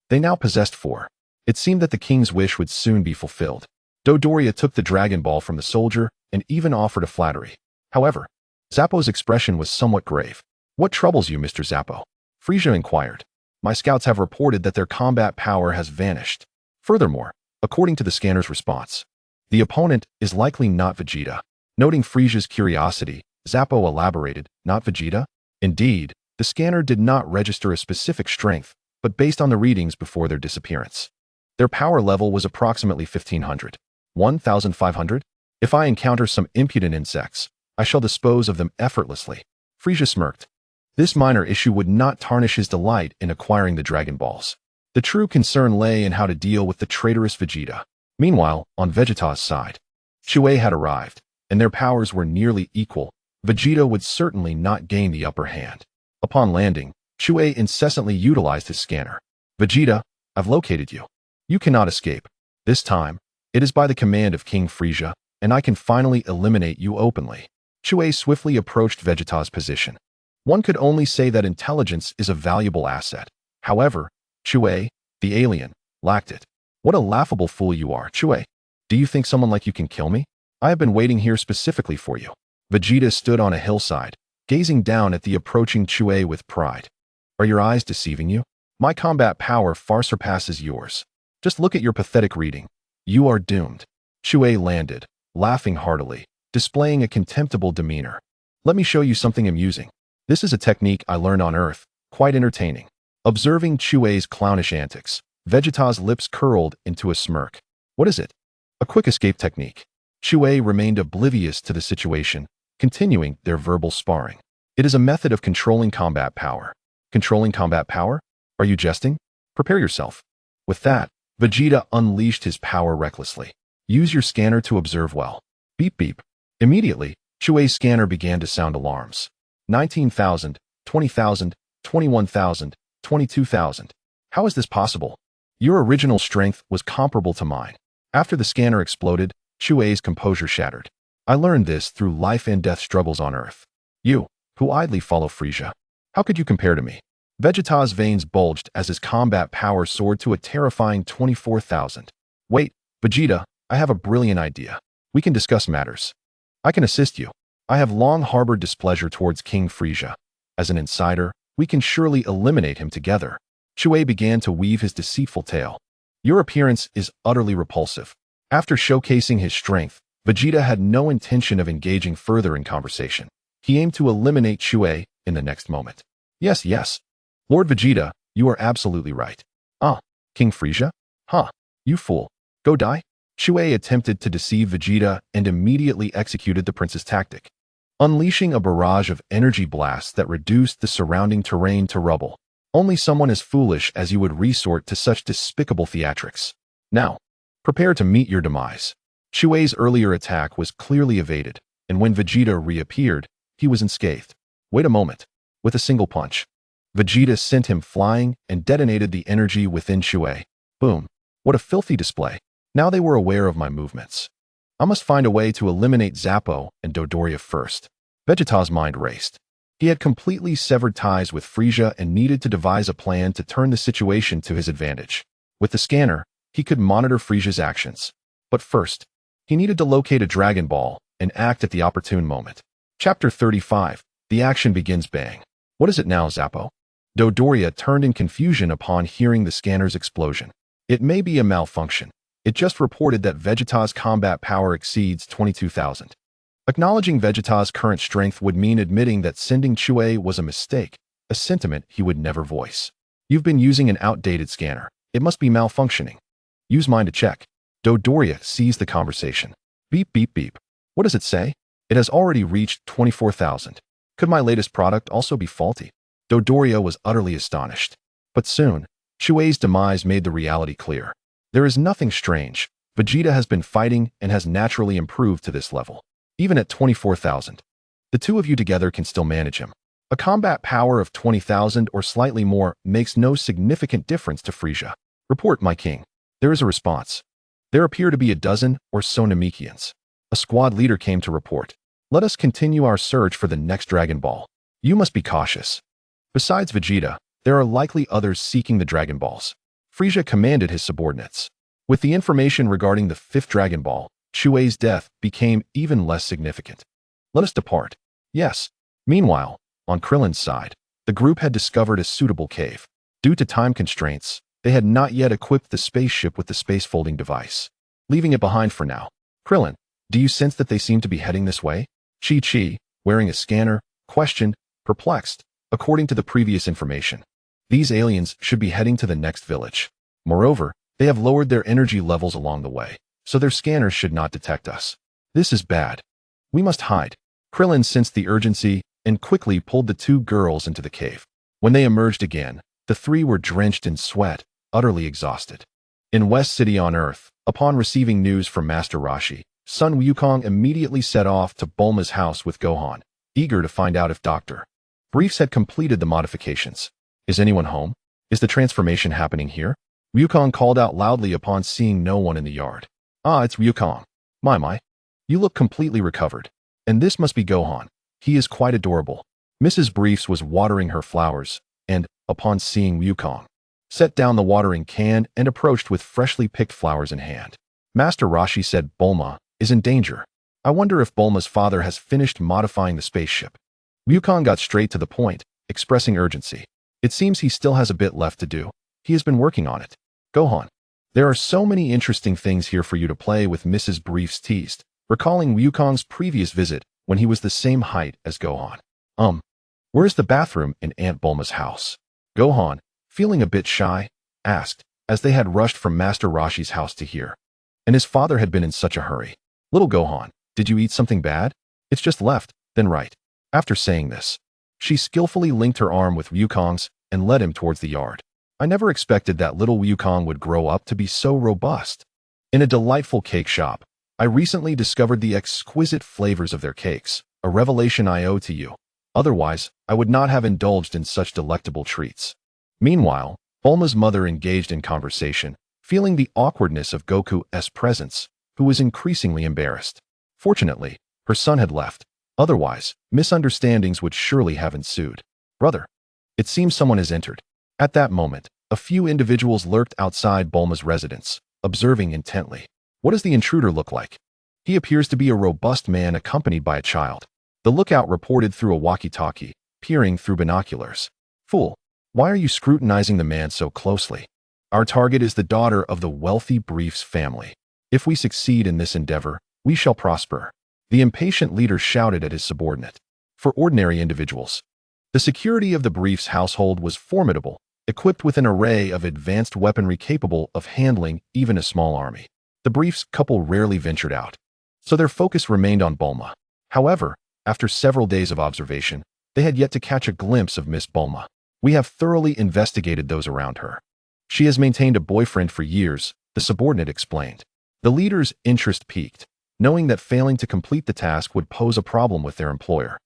Speaker 1: they now possessed 4. It seemed that the king's wish would soon be fulfilled. Dodoria took the Dragon Ball from the soldier and even offered a flattery. However, Zappo's expression was somewhat grave. What troubles you, Mr. Zappo? Frieza inquired. My scouts have reported that their combat power has vanished. Furthermore, according to the scanner's response, the opponent is likely not Vegeta. Noting Frieza's curiosity, Zappo elaborated, not Vegeta? Indeed, the scanner did not register a specific strength, but based on the readings before their disappearance. Their power level was approximately 1500. 1500? If I encounter some impudent insects, I shall dispose of them effortlessly. Frieza smirked. This minor issue would not tarnish his delight in acquiring the Dragon Balls. The true concern lay in how to deal with the traitorous Vegeta. Meanwhile, on Vegeta's side, Chiui had arrived, and their powers were nearly equal. Vegeta would certainly not gain the upper hand. Upon landing, Chiui incessantly utilized his scanner. Vegeta, I've located you. You cannot escape. This time, it is by the command of King Frieza, and I can finally eliminate you openly. Chiui swiftly approached Vegeta's position. One could only say that intelligence is a valuable asset. However, Chiui, the alien, lacked it. What a laughable fool you are, Chiui. Do you think someone like you can kill me? I have been waiting here specifically for you. Vegeta stood on a hillside, gazing down at the approaching Chiui with pride. Are your eyes deceiving you? My combat power far surpasses yours. Just look at your pathetic reading. You are doomed. Chiui landed, laughing heartily, displaying a contemptible demeanor. Let me show you something amusing. This is a technique I learned on Earth, quite entertaining. Observing Chiui's clownish antics, Vegeta's lips curled into a smirk. What is it? A quick escape technique. Chiui remained oblivious to the situation, continuing their verbal sparring. It is a method of controlling combat power. Controlling combat power? Are you jesting? Prepare yourself. With that, Vegeta unleashed his power recklessly. Use your scanner to observe well. Beep beep. Immediately, Chuei's scanner began to sound alarms. 19,000, 20,000, 21,000, 22,000. How is this possible? Your original strength was comparable to mine. After the scanner exploded, Chuei's composure shattered. I learned this through life and death struggles on Earth. You, who idly follow Frieza, how could you compare to me? Vegeta's veins bulged as his combat power soared to a terrifying 24,000. Wait, Vegeta, I have a brilliant idea. We can discuss matters. I can assist you. I have long harbored displeasure towards King Frieza. As an insider, we can surely eliminate him together. Chuei began to weave his deceitful tale. Your appearance is utterly repulsive. After showcasing his strength, Vegeta had no intention of engaging further in conversation. He aimed to eliminate Chuei in the next moment. Yes, yes. Lord Vegeta, you are absolutely right. Ah, King Frieza? Huh, you fool. Go die? Chuei attempted to deceive Vegeta and immediately executed the prince's tactic, unleashing a barrage of energy blasts that reduced the surrounding terrain to rubble. Only someone as foolish as you would resort to such despicable theatrics. Now, prepare to meet your demise. Chuei's earlier attack was clearly evaded, and when Vegeta reappeared, he was unscathed. Wait a moment. With a single punch, Vegeta sent him flying and detonated the energy within Chuei. Boom. What a filthy display. Now they were aware of my movements. I must find a way to eliminate Zappo and Dodoria first. Vegeta's mind raced. He had completely severed ties with Frieza and needed to devise a plan to turn the situation to his advantage. With the scanner, he could monitor Frieza's actions. But first, he needed to locate a Dragon Ball and act at the opportune moment. Chapter 35. The action begins. Bang. What is it now, Zappo? Dodoria turned in confusion upon hearing the scanner's explosion. It may be a malfunction. It just reported that Vegeta's combat power exceeds 22,000. Acknowledging Vegeta's current strength would mean admitting that sending Chuei was a mistake, a sentiment he would never voice. You've been using an outdated scanner. It must be malfunctioning. Use mine to check. Dodoria seized the conversation. Beep beep beep. What does it say? It has already reached 24,000. Could my latest product also be faulty? Dodoria was utterly astonished. But soon, Chuei's demise made the reality clear. There is nothing strange. Vegeta has been fighting and has naturally improved to this level. Even at 24,000. The two of you together can still manage him. A combat power of 20,000 or slightly more makes no significant difference to Frieza. Report, my king. There is a response. There appear to be a dozen or so Namekians. A squad leader came to report. Let us continue our search for the next Dragon Ball. You must be cautious. Besides Vegeta, there are likely others seeking the Dragon Balls. Frieza commanded his subordinates. With the information regarding the fifth Dragon Ball, Chuei's death became even less significant. Let us depart. Yes. Meanwhile, on Krillin's side, the group had discovered a suitable cave. Due to time constraints, they had not yet equipped the spaceship with the space-folding device. Leaving it behind for now. Krillin, do you sense that they seem to be heading this way? Chi-Chi, wearing a scanner, questioned, perplexed, according to the previous information. These aliens should be heading to the next village. Moreover, they have lowered their energy levels along the way, so their scanners should not detect us. This is bad. We must hide. Krillin sensed the urgency and quickly pulled the two girls into the cave. When they emerged again, the three were drenched in sweat, utterly exhausted. In West City on Earth, upon receiving news from Master Roshi, Sun Wukong immediately set off to Bulma's house with Gohan, eager to find out if Dr. Briefs had completed the modifications. Is anyone home? Is the transformation happening here? Wukong called out loudly upon seeing no one in the yard. Ah, it's Wukong. My. You look completely recovered. And this must be Gohan. He is quite adorable. Mrs. Briefs was watering her flowers, and, upon seeing Wukong, set down the watering can and approached with freshly picked flowers in hand. Master Roshi said Bulma is in danger. I wonder if Bulma's father has finished modifying the spaceship. Wukong got straight to the point, expressing urgency. It seems he still has a bit left to do. He has been working on it. Gohan. There are so many interesting things here for you to play with, Mrs. Briefs teased, recalling Wukong's previous visit when he was the same height as Gohan. Where's the bathroom in Aunt Bulma's house? Gohan, feeling a bit shy, asked, as they had rushed from Master Roshi's house to here. And his father had been in such a hurry. Little Gohan, did you eat something bad? It's just left. Then right after saying this, she skillfully linked her arm with Wukong's and led him towards the yard. I never expected that little Wukong would grow up to be so robust. In a delightful cake shop, I recently discovered the exquisite flavors of their cakes, a revelation I owe to you. Otherwise, I would not have indulged in such delectable treats. Meanwhile, Bulma's mother engaged in conversation, feeling the awkwardness of Goku's presence, who was increasingly embarrassed. Fortunately, her son had left. Otherwise, misunderstandings would surely have ensued. Brother, it seems someone has entered. At that moment, a few individuals lurked outside Bulma's residence, observing intently. What does the intruder look like? He appears to be a robust man accompanied by a child. The lookout reported through a walkie-talkie, peering through binoculars. Fool, why are you scrutinizing the man so closely? Our target is the daughter of the wealthy Briefs family. If we succeed in this endeavor, we shall prosper. The impatient leader shouted at his subordinate. For ordinary individuals, the security of the Briefs household was formidable, equipped with an array of advanced weaponry capable of handling even a small army. The Briefs couple rarely ventured out, so their focus remained on Bulma. However, after several days of observation, they had yet to catch a glimpse of Miss Bulma. We have thoroughly investigated those around her. She has maintained a boyfriend for years, the subordinate explained. The leader's interest piqued, knowing that failing to complete the task would pose a problem with their employer.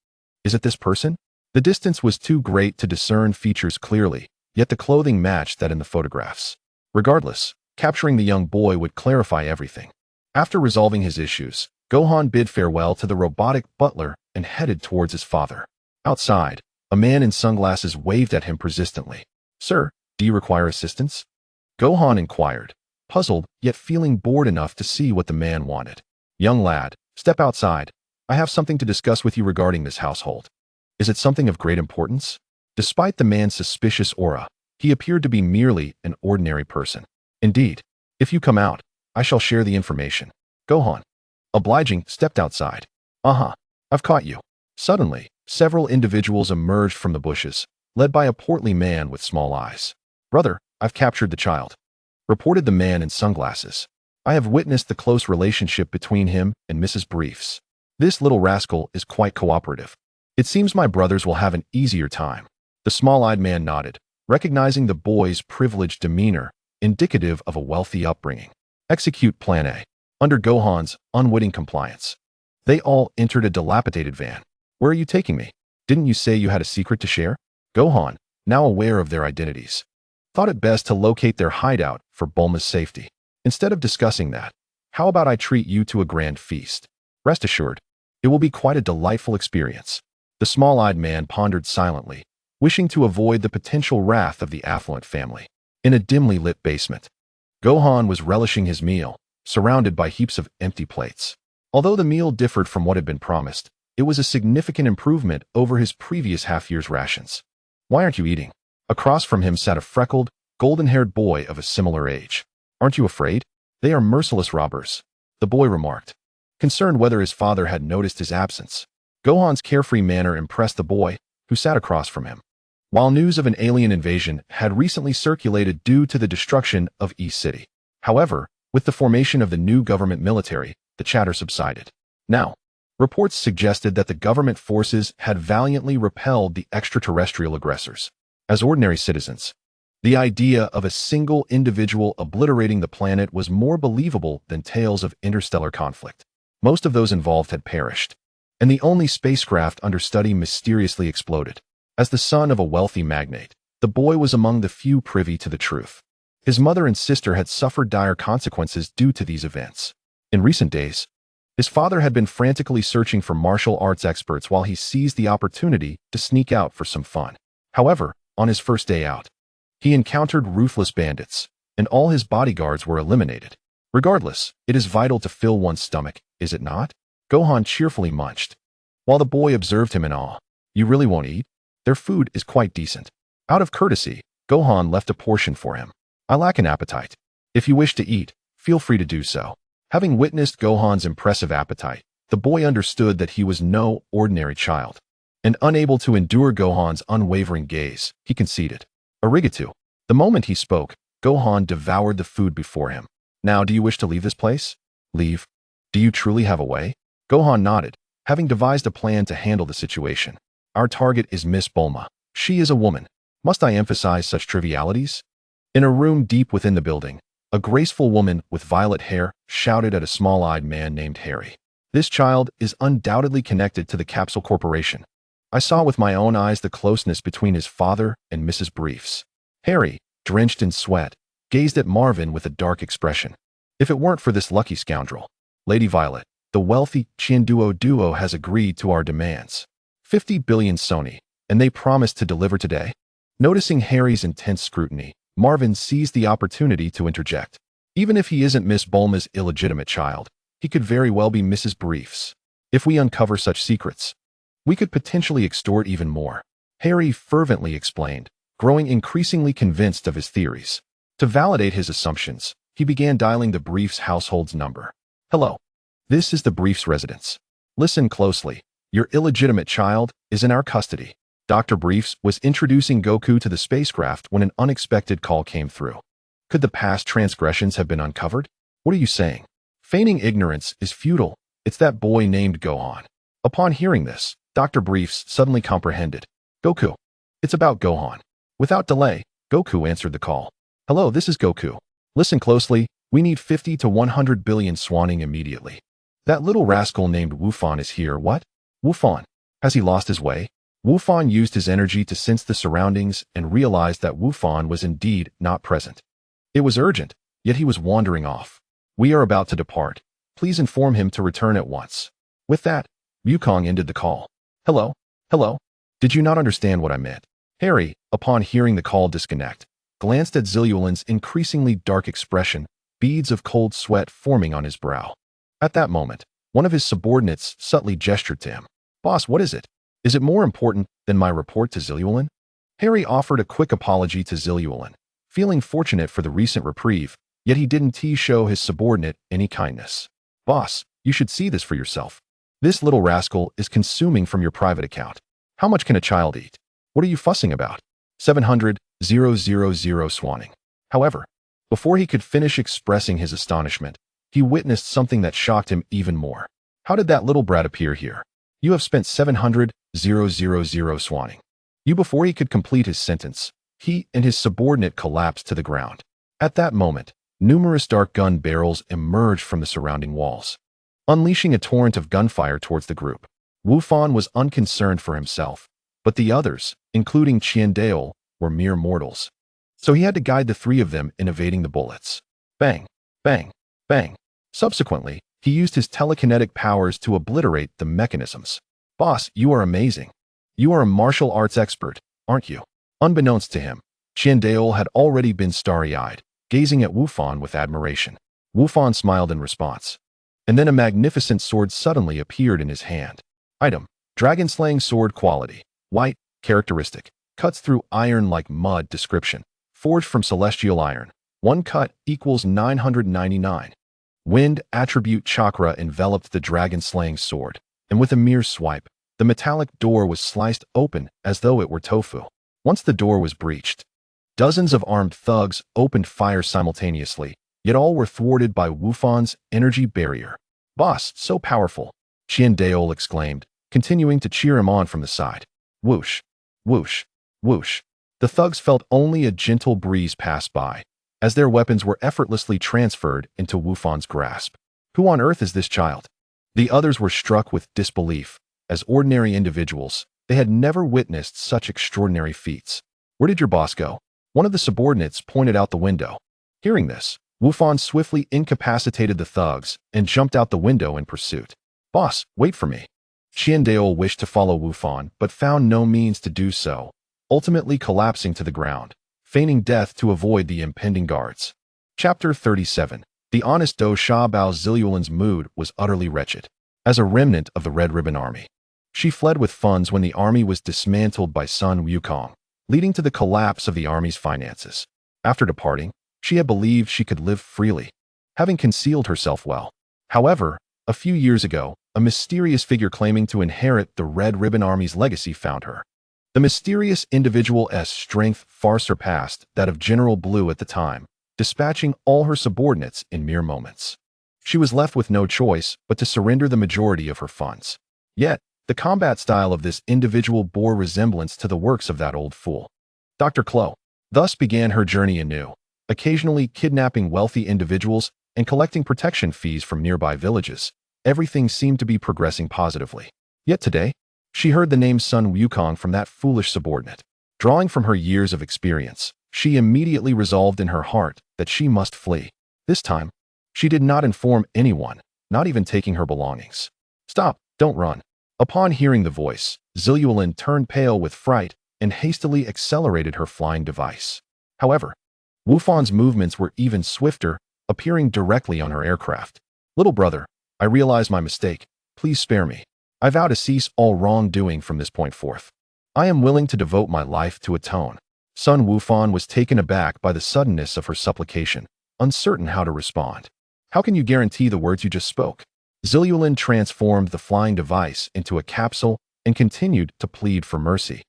Speaker 1: Is it this person? The distance was too great to discern features clearly, yet the clothing matched that in the photographs. Regardless, capturing the young boy would clarify everything. After resolving his issues, Gohan bid farewell to the robotic butler and headed towards his father. Outside, a man in sunglasses waved at him persistently. Sir, do you require assistance? Gohan inquired, puzzled yet feeling bored enough to see what the man wanted. Young lad, step outside. I have something to discuss with you regarding this household. Is it something of great importance? Despite the man's suspicious aura, he appeared to be merely an ordinary person. Indeed, if you come out, I shall share the information. Gohan, obliging, stepped outside. I've caught you. Suddenly, several individuals emerged from the bushes, led by a portly man with small eyes. Brother, I've captured the child, reported the man in sunglasses. I have witnessed the close relationship between him and Mrs. Briefs. This little rascal is quite cooperative. It seems my brothers will have an easier time. The small-eyed man nodded, recognizing the boy's privileged demeanor, indicative of a wealthy upbringing. Execute Plan A. Under Gohan's unwitting compliance, they all entered a dilapidated van. Where are you taking me? Didn't you say you had a secret to share? Gohan, now aware of their identities, thought it best to locate their hideout for Bulma's safety. Instead of discussing that, how about I treat you to a grand feast? Rest assured, it will be quite a delightful experience. The small-eyed man pondered silently, wishing to avoid the potential wrath of the affluent family. In a dimly lit basement, Gohan was relishing his meal, surrounded by heaps of empty plates. Although the meal differed from what had been promised, it was a significant improvement over his previous half-year's rations. Why aren't you eating? Across from him sat a freckled, golden-haired boy of a similar age. Aren't you afraid? They are merciless robbers, the boy remarked, concerned whether his father had noticed his absence. Gohan's carefree manner impressed the boy, who sat across from him. While news of an alien invasion had recently circulated due to the destruction of East City. However, with the formation of the new government military, the chatter subsided. Now, reports suggested that the government forces had valiantly repelled the extraterrestrial aggressors. As ordinary citizens, the idea of a single individual obliterating the planet was more believable than tales of interstellar conflict. Most of those involved had perished, and the only spacecraft under study mysteriously exploded. As the son of a wealthy magnate, the boy was among the few privy to the truth. His mother and sister had suffered dire consequences due to these events. In recent days, his father had been frantically searching for martial arts experts while he seized the opportunity to sneak out for some fun. However, on his first day out, he encountered ruthless bandits, and all his bodyguards were eliminated. Regardless, it is vital to fill one's stomach, is it not? Gohan cheerfully munched, while the boy observed him in awe. You really won't eat? Their food is quite decent. Out of courtesy, Gohan left a portion for him. I lack an appetite. If you wish to eat, feel free to do so. Having witnessed Gohan's impressive appetite, the boy understood that he was no ordinary child. And unable to endure Gohan's unwavering gaze, he conceded. Arigato. The moment he spoke, Gohan devoured the food before him. Now, do you wish to leave this place? Leave? Do you truly have a way? Gohan nodded, having devised a plan to handle the situation. Our target is Miss Bulma. She is a woman. Must I emphasize such trivialities? In a room deep within the building, a graceful woman with violet hair shouted at a small-eyed man named Harry. This child is undoubtedly connected to the Capsule Corporation. I saw with my own eyes the closeness between his father and Mrs. Briefs. Harry, drenched in sweat, gazed at Marvin with a dark expression. If it weren't for this lucky scoundrel, Lady Violet, the wealthy Duo has agreed to our demands. 50 billion Sony, and they promised to deliver today. Noticing Harry's intense scrutiny, Marvin seized the opportunity to interject. Even if he isn't Miss Bulma's illegitimate child, he could very well be Mrs. Briefs. If we uncover such secrets, we could potentially extort even more. Harry fervently explained, growing increasingly convinced of his theories. To validate his assumptions, he began dialing the Briefs household's number. Hello. This is the Briefs residence. Listen closely. Your illegitimate child is in our custody. Dr. Briefs was introducing Goku to the spacecraft when an unexpected call came through. Could the past transgressions have been uncovered? What are you saying? Feigning ignorance is futile. It's that boy named Gohan. Upon hearing this, Dr. Briefs suddenly comprehended. Goku. It's about Gohan. Without delay, Goku answered the call. Hello, this is Goku. Listen closely. We need 50 to 100 billion swanning immediately. That little rascal named Wufan is here. What? Wufan. Has he lost his way? Wufan used his energy to sense the surroundings and realized that Wufan was indeed not present. It was urgent, yet he was wandering off. We are about to depart. Please inform him to return at once. With that, Wukong ended the call. Hello? Hello? Did you not understand what I meant? Harry, upon hearing the call disconnect, glanced at Zillulin's increasingly dark expression, beads of cold sweat forming on his brow. At that moment, one of his subordinates subtly gestured to him. Boss, what is it? Is it more important than my report to Zillulin? Harry offered a quick apology to Zillulin, feeling fortunate for the recent reprieve, yet he didn't show his subordinate any kindness. Boss, you should see this for yourself. This little rascal is consuming from your private account. How much can a child eat? What are you fussing about? 700,000 swanning. However, before he could finish expressing his astonishment, he witnessed something that shocked him even more. How did that little brat appear here? You have spent 700,000 swanning. Before he could complete his sentence, he and his subordinate collapsed to the ground. At that moment, numerous dark gun barrels emerged from the surrounding walls, unleashing a torrent of gunfire towards the group. Wufan was unconcerned for himself, but the others, including Qiandale, were mere mortals. So he had to guide the three of them in evading the bullets. Bang, bang, bang. Subsequently, he used his telekinetic powers to obliterate the mechanisms. Boss, you are amazing. You are a martial arts expert, aren't you? Unbeknownst to him, Qiandale had already been starry-eyed, gazing at Wufan with admiration. Wufan smiled in response. And then a magnificent sword suddenly appeared in his hand. Item: dragon-slaying sword quality. White, characteristic. Cuts through iron like mud. Description: forged from celestial iron. One cut equals 999. Wind attribute chakra enveloped the dragon-slaying sword, and with a mere swipe, the metallic door was sliced open as though it were tofu. Once the door was breached, dozens of armed thugs opened fire simultaneously, yet all were thwarted by Wufan's energy barrier. Boss, so powerful, Qiandale exclaimed, continuing to cheer him on from the side. Whoosh, whoosh, whoosh. The thugs felt only a gentle breeze pass by, as their weapons were effortlessly transferred into Wufan's grasp. Who on earth is this child? The others were struck with disbelief. As ordinary individuals, they had never witnessed such extraordinary feats. Where did your boss go? One of the subordinates pointed out the window. Hearing this, Wufan swiftly incapacitated the thugs and jumped out the window in pursuit. Boss, wait for me. Qiandale wished to follow Wufan, but found no means to do so, ultimately collapsing to the ground, feigning death to avoid the impending guards. Chapter 37. The honest Do Shabao. Zillulin's mood was utterly wretched. As a remnant of the Red Ribbon Army, she fled with funds when the army was dismantled by Sun Wukong, leading to the collapse of the army's finances. After departing, she had believed she could live freely, having concealed herself well. However, a few years ago, a mysterious figure claiming to inherit the Red Ribbon Army's legacy found her. The mysterious individual's strength far surpassed that of General Blue at the time, dispatching all her subordinates in mere moments. She was left with no choice but to surrender the majority of her funds. Yet, the combat style of this individual bore resemblance to the works of that old fool. Dr. Klo. Thus began her journey anew, occasionally kidnapping wealthy individuals and collecting protection fees from nearby villages. Everything seemed to be progressing positively. Yet today, she heard the name Sun Wukong from that foolish subordinate. Drawing from her years of experience, she immediately resolved in her heart that she must flee. This time, she did not inform anyone, not even taking her belongings. Stop, don't run. Upon hearing the voice, Zilulin turned pale with fright and hastily accelerated her flying device. However, Wufan's movements were even swifter, appearing directly on her aircraft. Little brother, I realize my mistake. Please spare me. I vow to cease all wrongdoing from this point forth. I am willing to devote my life to atone. Sun Wufan was taken aback by the suddenness of her supplication, uncertain how to respond. How can you guarantee the words you just spoke? Zilulin transformed the flying device into a capsule and continued to plead for mercy,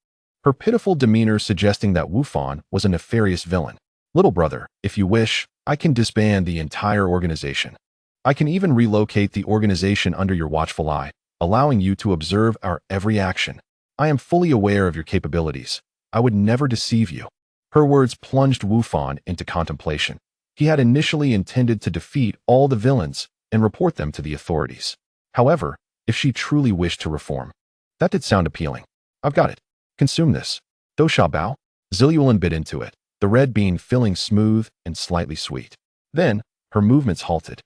Speaker 1: her pitiful demeanor suggesting that Wufan was a nefarious villain. Little brother, if you wish, I can disband the entire organization. I can even relocate the organization under your watchful eye, allowing you to observe our every action. I am fully aware of your capabilities. I would never deceive you. Her words plunged Wufan into contemplation. He had initially intended to defeat all the villains and report them to the authorities. However, if she truly wished to reform, that did sound appealing. I've got it. Consume this. Do sha bao? Zilulin bit into it, the red bean feeling smooth and slightly sweet. Then, her movements halted.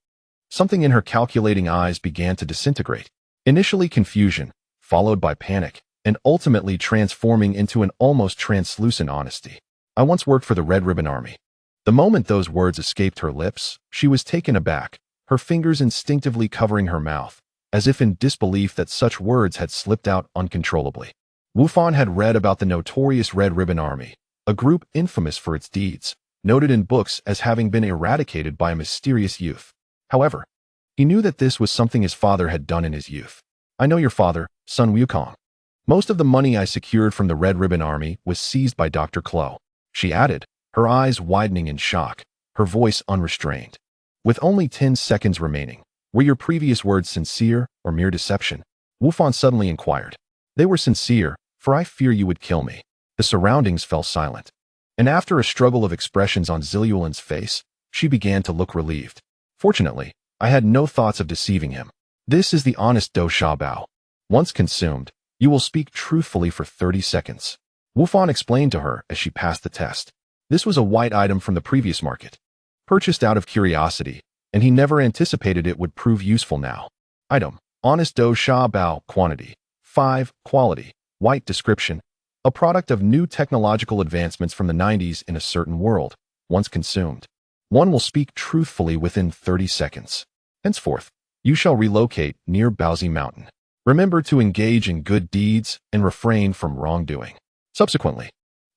Speaker 1: Something in her calculating eyes began to disintegrate. Initially confusion, followed by panic, and ultimately transforming into an almost translucent honesty. I once worked for the Red Ribbon Army. The moment those words escaped her lips, she was taken aback, her fingers instinctively covering her mouth, as if in disbelief that such words had slipped out uncontrollably. Wufan had read about the notorious Red Ribbon Army, a group infamous for its deeds, noted in books as having been eradicated by a mysterious youth. However, he knew that this was something his father had done in his youth. I know your father, Sun Wukong. Most of the money I secured from the Red Ribbon Army was seized by Dr. Klo, she added, her eyes widening in shock, her voice unrestrained. With only 10 seconds remaining, were your previous words sincere or mere deception? Wufan suddenly inquired. They were sincere, for I fear you would kill me. The surroundings fell silent. And after a struggle of expressions on Zilulin's face, she began to look relieved. Fortunately, I had no thoughts of deceiving him. This is the honest Do Sha Bao. Once consumed, you will speak truthfully for 30 seconds. Wufan explained to her as she passed the test. This was a white item from the previous market, purchased out of curiosity, and he never anticipated it would prove useful now. Item, honest Do Sha Bao, quantity, 5, quality, white description, a product of new technological advancements from the 90s in a certain world, once consumed. One will speak truthfully within 30 seconds. Henceforth, you shall relocate near Baozi Mountain. Remember to engage in good deeds and refrain from wrongdoing. Subsequently,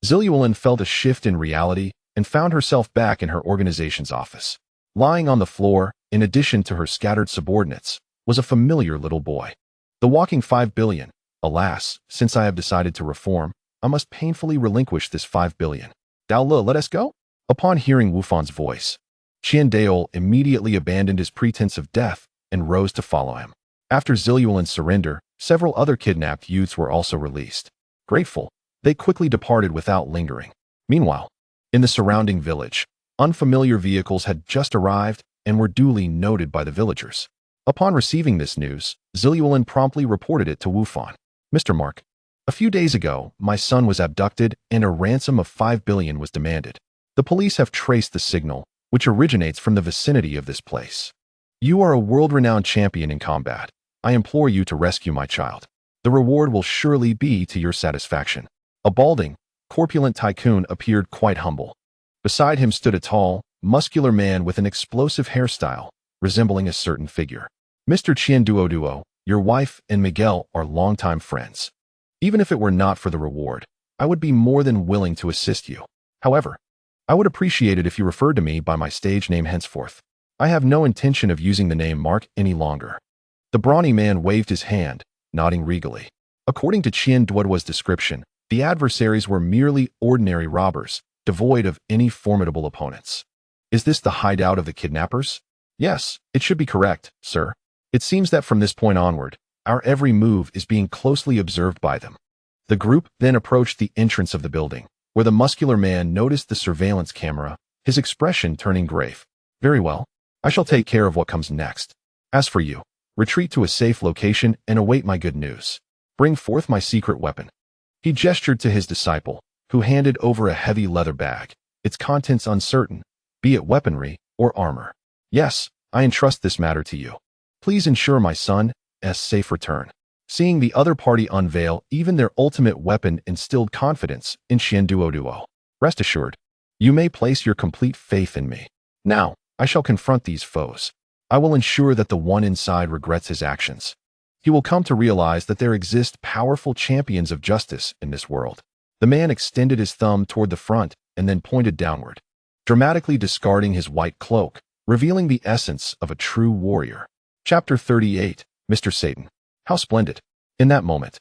Speaker 1: Zilulin felt a shift in reality and found herself back in her organization's office. Lying on the floor, in addition to her scattered subordinates, was a familiar little boy. The walking 5 billion. Alas, since I have decided to reform, I must painfully relinquish this 5 billion. Dao Le, let us go? Upon hearing Wufan's voice, Qian Daol immediately abandoned his pretense of death and rose to follow him. After Zilulin's surrender, several other kidnapped youths were also released. Grateful, they quickly departed without lingering. Meanwhile, in the surrounding village, unfamiliar vehicles had just arrived and were duly noted by the villagers. Upon receiving this news, Zilulin promptly reported it to Wufan. Mr. Mark, a few days ago, my son was abducted and a ransom of 5 billion was demanded. The police have traced the signal, which originates from the vicinity of this place. You are a world-renowned champion in combat. I implore you to rescue my child. The reward will surely be to your satisfaction. A balding, corpulent tycoon appeared quite humble. Beside him stood a tall, muscular man with an explosive hairstyle, resembling a certain figure. Mr. Qian Duo, your wife and Miguel are longtime friends. Even if it were not for the reward, I would be more than willing to assist you. However, I would appreciate it if you referred to me by my stage name henceforth. I have no intention of using the name Mark any longer. The brawny man waved his hand, nodding regally. According to Qian Duo's description, the adversaries were merely ordinary robbers, devoid of any formidable opponents. Is this the hideout of the kidnappers? Yes, it should be correct, sir. It seems that from this point onward, Our every move is being closely observed by them. The group then approached the entrance of the building, where the muscular man noticed the surveillance camera, his expression turning grave. Very well. I shall take care of what comes next. As for you, retreat to a safe location and await my good news. Bring forth my secret weapon. He gestured to his disciple, who handed over a heavy leather bag, its contents uncertain, be it weaponry or armor. Yes, I entrust this matter to you. Please ensure my son's safe return. Seeing the other party unveil even their ultimate weapon instilled confidence in Qianduoduo. Rest assured, you may place your complete faith in me. Now, I shall confront these foes. I will ensure that the one inside regrets his actions. He will come to realize that there exist powerful champions of justice in this world. The man extended his thumb toward the front and then pointed downward, dramatically discarding his white cloak, revealing the essence of a true warrior. Chapter 38, Mr. Satan. How splendid. In that moment,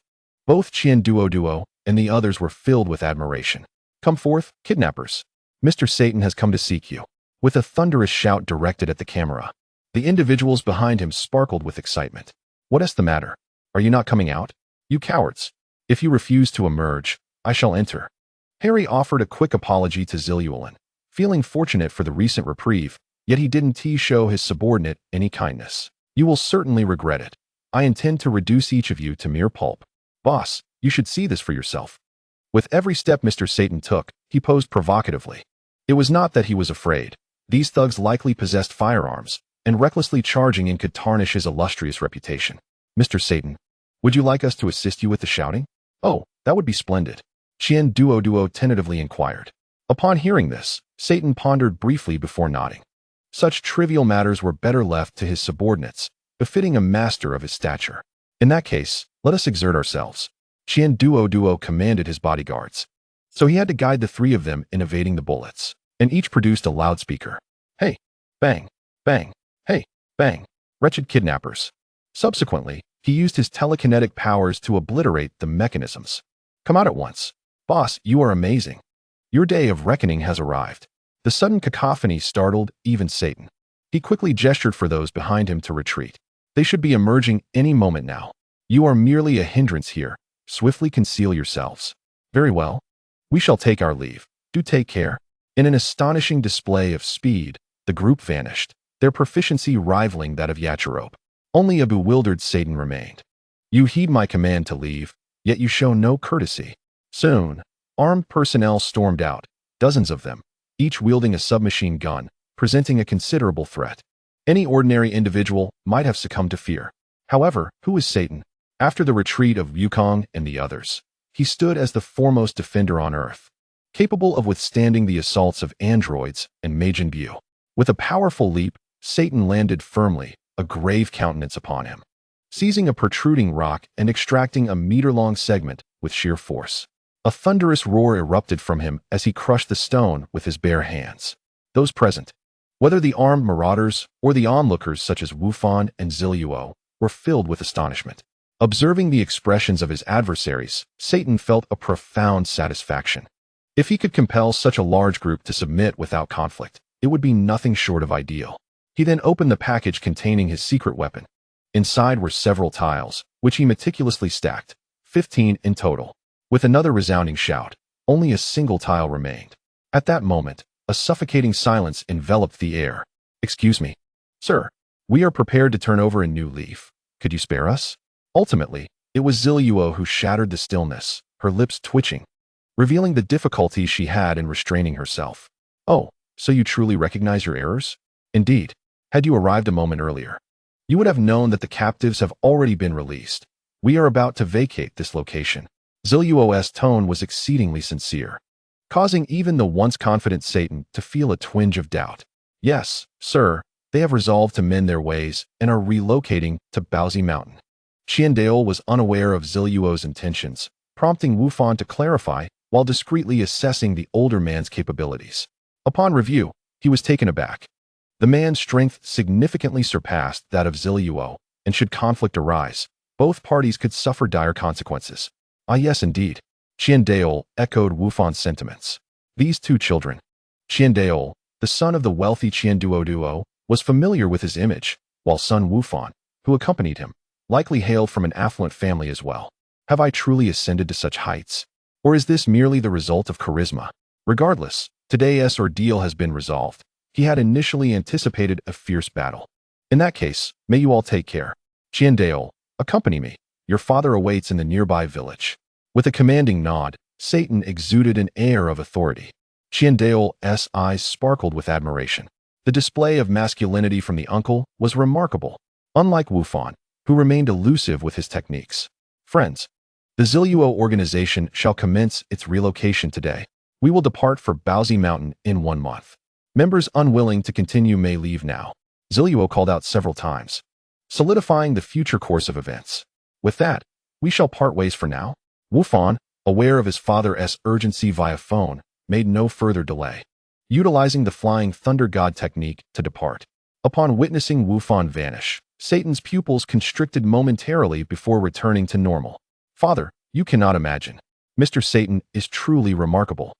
Speaker 1: both Qianduoduo and the others were filled with admiration. Come forth, kidnappers. Mr. Satan has come to seek you. With a thunderous shout directed at the camera, the individuals behind him sparkled with excitement. What is the matter? Are you not coming out? You cowards. If you refuse to emerge, I shall enter. Harry offered a quick apology to Zillulan, feeling fortunate for the recent reprieve, yet he didn't show his subordinate any kindness. You will certainly regret it. I intend to reduce each of you to mere pulp. Boss, you should see this for yourself. With every step Mr. Satan took, he posed provocatively. It was not that he was afraid. These thugs likely possessed firearms, and recklessly charging in could tarnish his illustrious reputation. Mr. Satan, would you like us to assist you with the shouting? Oh, that would be splendid. Qianduoduo tentatively inquired. Upon hearing this, Satan pondered briefly before nodding. Such trivial matters were better left to his subordinates, befitting a master of his stature. In that case, let us exert ourselves. Qianduoduo commanded his bodyguards. So he had to guide the three of them in evading the bullets, and each produced a loudspeaker. Hey, bang, bang, hey, bang, wretched kidnappers. Subsequently, he used his telekinetic powers to obliterate the mechanisms. Come out at once. Boss, you are amazing. Your day of reckoning has arrived. The sudden cacophony startled even Satan. He quickly gestured for those behind him to retreat. They should be emerging any moment now. You are merely a hindrance here. Swiftly conceal yourselves. Very well. We shall take our leave. Do take care. In an astonishing display of speed, the group vanished, their proficiency rivaling that of Yachirope. Only a bewildered Satan remained. You heed my command to leave, yet you show no courtesy. Soon, armed personnel stormed out, dozens of them, each wielding a submachine gun, presenting a considerable threat. Any ordinary individual might have succumbed to fear. However, who was Satan? After the retreat of Wukong and the others, he stood as the foremost defender on Earth, capable of withstanding the assaults of androids and Majin Buu. With a powerful leap, Satan landed firmly, a grave countenance upon him, seizing a protruding rock and extracting a meter-long segment with sheer force. A thunderous roar erupted from him as he crushed the stone with his bare hands. Those present, whether the armed marauders or the onlookers such as Wufan and Zilluo, were filled with astonishment. Observing the expressions of his adversaries, Satan felt a profound satisfaction. If he could compel such a large group to submit without conflict, it would be nothing short of ideal. He then opened the package containing his secret weapon. Inside were several tiles, which he meticulously stacked, 15 in total. With another resounding shout, only a single tile remained. At that moment, a suffocating silence enveloped the air. Excuse me. Sir, we are prepared to turn over a new leaf. Could you spare us? Ultimately, it was Zilluo who shattered the stillness, her lips twitching, revealing the difficulties she had in restraining herself. Oh, so you truly recognize your errors? Indeed. Had you arrived a moment earlier, you would have known that the captives have already been released. We are about to vacate this location. Zilluo's tone was exceedingly sincere, causing even the once confident Satan to feel a twinge of doubt. Yes, sir, they have resolved to mend their ways and are relocating to Baozi Mountain. Qiandale was unaware of Zilluo's intentions, prompting Wufan to clarify while discreetly assessing the older man's capabilities. Upon review, he was taken aback. The man's strength significantly surpassed that of Zilluo, and should conflict arise, both parties could suffer dire consequences. Ah yes, indeed. Qiandale echoed Wufan's sentiments. These two children. Qiandale, the son of the wealthy Qianduoduo, was familiar with his image, while son Wufan, who accompanied him, likely hailed from an affluent family as well. Have I truly ascended to such heights? Or is this merely the result of charisma? Regardless, today's ordeal has been resolved. He had initially anticipated a fierce battle. In that case, may you all take care. Qiandale, accompany me. Your father awaits in the nearby village. With a commanding nod, Satan exuded an air of authority. Qiandale's eyes sparkled with admiration. The display of masculinity from the uncle was remarkable, unlike Wufan, who remained elusive with his techniques. Friends, the Ziluo organization shall commence its relocation today. We will depart for Baozi Mountain in 1 month. Members unwilling to continue may leave now. Ziluo called out several times, solidifying the future course of events. With that, we shall part ways for now. Wufan, aware of his father's urgency via phone, made no further delay, utilizing the flying thunder god technique to depart. Upon witnessing Wufan vanish, Satan's pupils constricted momentarily before returning to normal. Father, you cannot imagine. Mr. Satan is truly remarkable.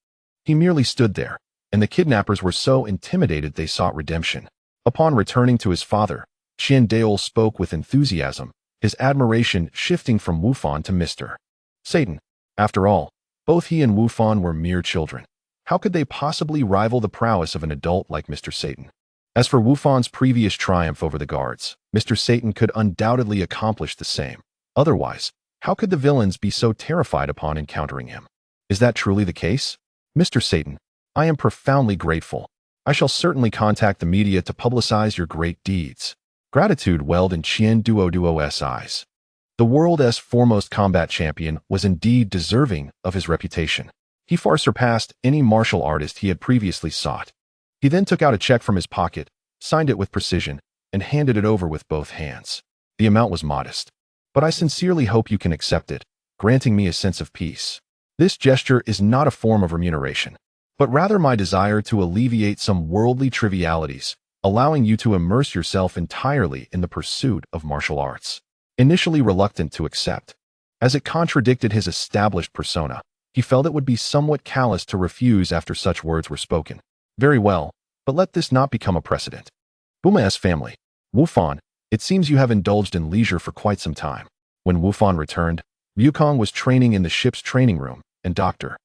Speaker 1: He merely stood there, and the kidnappers were so intimidated they sought redemption. Upon returning to his father, Qiandale spoke with enthusiasm, his admiration shifting from Wufan to Mr. Satan. After all, both he and Wufan were mere children. How could they possibly rival the prowess of an adult like Mr. Satan? As for Wufan's previous triumph over the guards, Mr. Satan could undoubtedly accomplish the same. Otherwise, how could the villains be so terrified upon encountering him? Is that truly the case? Mr. Satan, I am profoundly grateful. I shall certainly contact the media to publicize your great deeds. Gratitude welled in Qianduoduo's eyes. The world's foremost combat champion was indeed deserving of his reputation. He far surpassed any martial artist he had previously sought. He then took out a check from his pocket, signed it with precision, and handed it over with both hands. The amount was modest, but I sincerely hope you can accept it, granting me a sense of peace. This gesture is not a form of remuneration, but rather my desire to alleviate some worldly trivialities, allowing you to immerse yourself entirely in the pursuit of martial arts. Initially reluctant to accept, as it contradicted his established persona, he felt it would be somewhat callous to refuse after such words were spoken. Very well, but let this not become a precedent. Buma's family. Wufan, it seems you have indulged in leisure for quite some time. When Wufan returned, Wukong was training in the ship's training room, and Dr.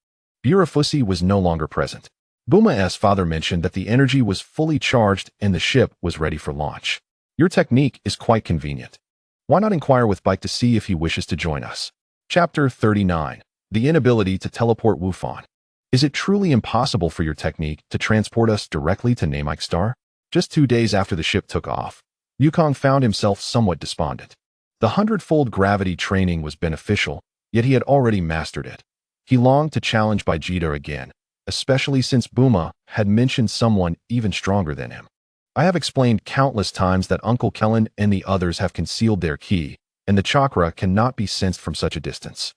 Speaker 1: Burafusi was no longer present. Buma's father mentioned that the energy was fully charged and the ship was ready for launch. Your technique is quite convenient. Why not inquire with Bike to see if he wishes to join us? Chapter 39. The inability to teleport Wufan. Is it truly impossible for your technique to transport us directly to Namek Star? Just 2 days after the ship took off, Wukong found himself somewhat despondent. The 100-fold gravity training was beneficial, yet he had already mastered it. He longed to challenge Vegeta again, especially since Buma had mentioned someone even stronger than him. I have explained countless times that Uncle Kellen and the others have concealed their ki, and the chakra cannot be sensed from such a distance.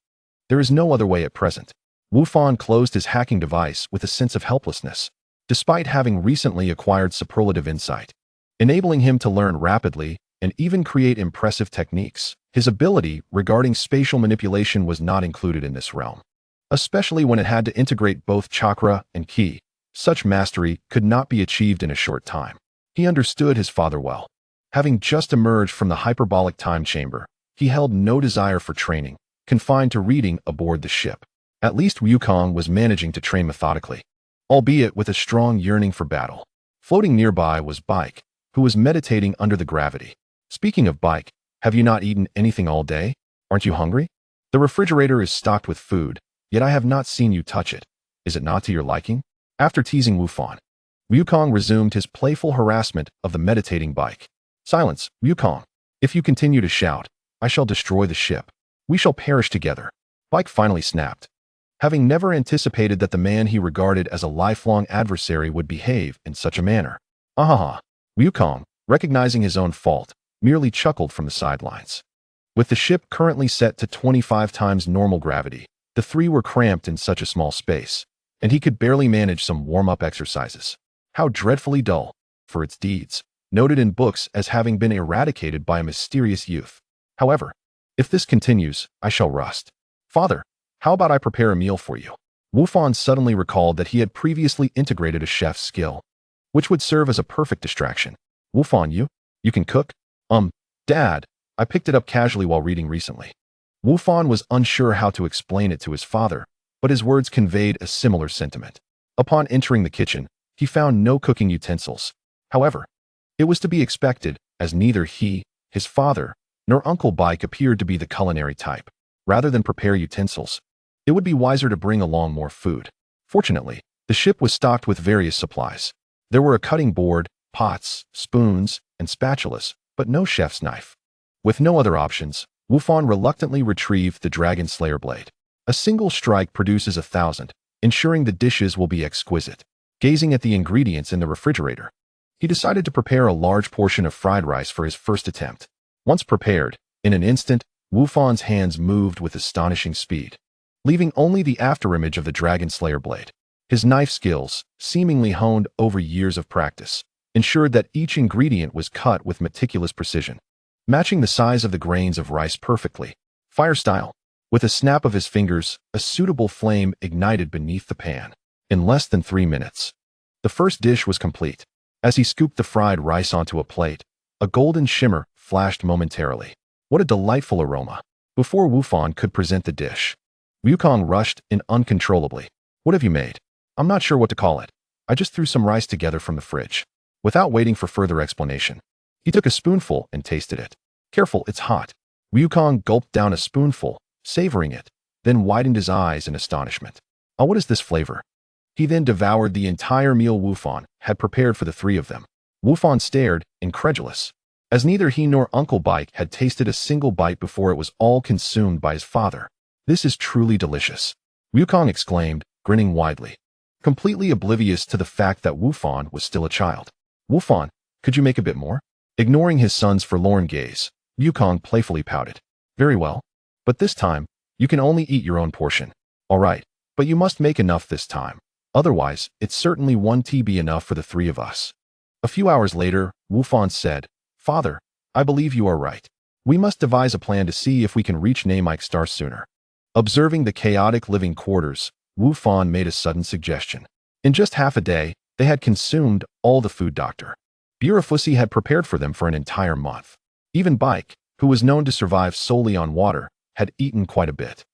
Speaker 1: There is no other way at present. Wufan closed his hacking device with a sense of helplessness, despite having recently acquired superlative insight, enabling him to learn rapidly and even create impressive techniques. His ability regarding spatial manipulation was not included in this realm, especially when it had to integrate both chakra and ki. Such mastery could not be achieved in a short time. He understood his father well. Having just emerged from the hyperbolic time chamber, he held no desire for training, confined to reading aboard the ship. At least Wukong was managing to train methodically, albeit with a strong yearning for battle. Floating nearby was Bike, who was meditating under the gravity. Speaking of Bike, have you not eaten anything all day? Aren't you hungry? The refrigerator is stocked with food, yet I have not seen you touch it. Is it not to your liking? After teasing Wufan, Wukong resumed his playful harassment of the meditating Bike. Silence, Wukong. If you continue to shout, I shall destroy the ship. We shall perish together. Bike finally snapped, having never anticipated that the man he regarded as a lifelong adversary would behave in such a manner. Ahaha. Wukong, recognizing his own fault, merely chuckled from the sidelines. With the ship currently set to 25 times normal gravity, the three were cramped in such a small space, and he could barely manage some warm-up exercises. How dreadfully dull, for its deeds, noted in books as having been eradicated by a mysterious youth. However, if this continues, I shall rust. Father, how about I prepare a meal for you? Wufan suddenly recalled that he had previously integrated a chef's skill, which would serve as a perfect distraction. Wufan, you can cook? Dad, I picked it up casually while reading recently. Wufan was unsure how to explain it to his father, but his words conveyed a similar sentiment. Upon entering the kitchen, he found no cooking utensils. However, it was to be expected, as neither he, his father, nor Uncle Bike appeared to be the culinary type. Rather than prepare utensils, it would be wiser to bring along more food. Fortunately, the ship was stocked with various supplies. There were a cutting board, pots, spoons, and spatulas, but no chef's knife. With no other options, Wufan reluctantly retrieved the Dragon Slayer blade. A single strike produces 1,000, ensuring the dishes will be exquisite. Gazing at the ingredients in the refrigerator, he decided to prepare a large portion of fried rice for his first attempt. Once prepared, in an instant, Wufan's hands moved with astonishing speed, leaving only the afterimage of the Dragon Slayer blade. His knife skills, seemingly honed over years of practice, ensured that each ingredient was cut with meticulous precision, matching the size of the grains of rice perfectly. Fire style. With a snap of his fingers, a suitable flame ignited beneath the pan. In less than 3 minutes, the first dish was complete. As he scooped the fried rice onto a plate, a golden shimmer flashed momentarily. What a delightful aroma! Before Wufan could present the dish, Wukong rushed in uncontrollably. What have you made? I'm not sure what to call it. I just threw some rice together from the fridge. Without waiting for further explanation, he took a spoonful and tasted it. Careful, it's hot. Wukong gulped down a spoonful, savoring it, then widened his eyes in astonishment. Oh, what is this flavor? He then devoured the entire meal Wufan had prepared for the three of them. Wufan stared, incredulous, as neither he nor Uncle Bike had tasted a single bite before it was all consumed by his father. This is truly delicious, Wukong exclaimed, grinning widely, completely oblivious to the fact that Wufan was still a child. Wufan, could you make a bit more? Ignoring his son's forlorn gaze, Wukong playfully pouted. Very well. But this time, you can only eat your own portion. All right, but you must make enough this time. Otherwise, it's certainly won't be enough for the three of us. A few hours later, Wufan said, Father, I believe you are right. We must devise a plan to see if we can reach Namek Star sooner. Observing the chaotic living quarters, Wufan made a sudden suggestion. In just half a day, they had consumed all the food Dr. Burafusi had prepared for them for an entire month. Even Bike, who was known to survive solely on water, had eaten quite a bit.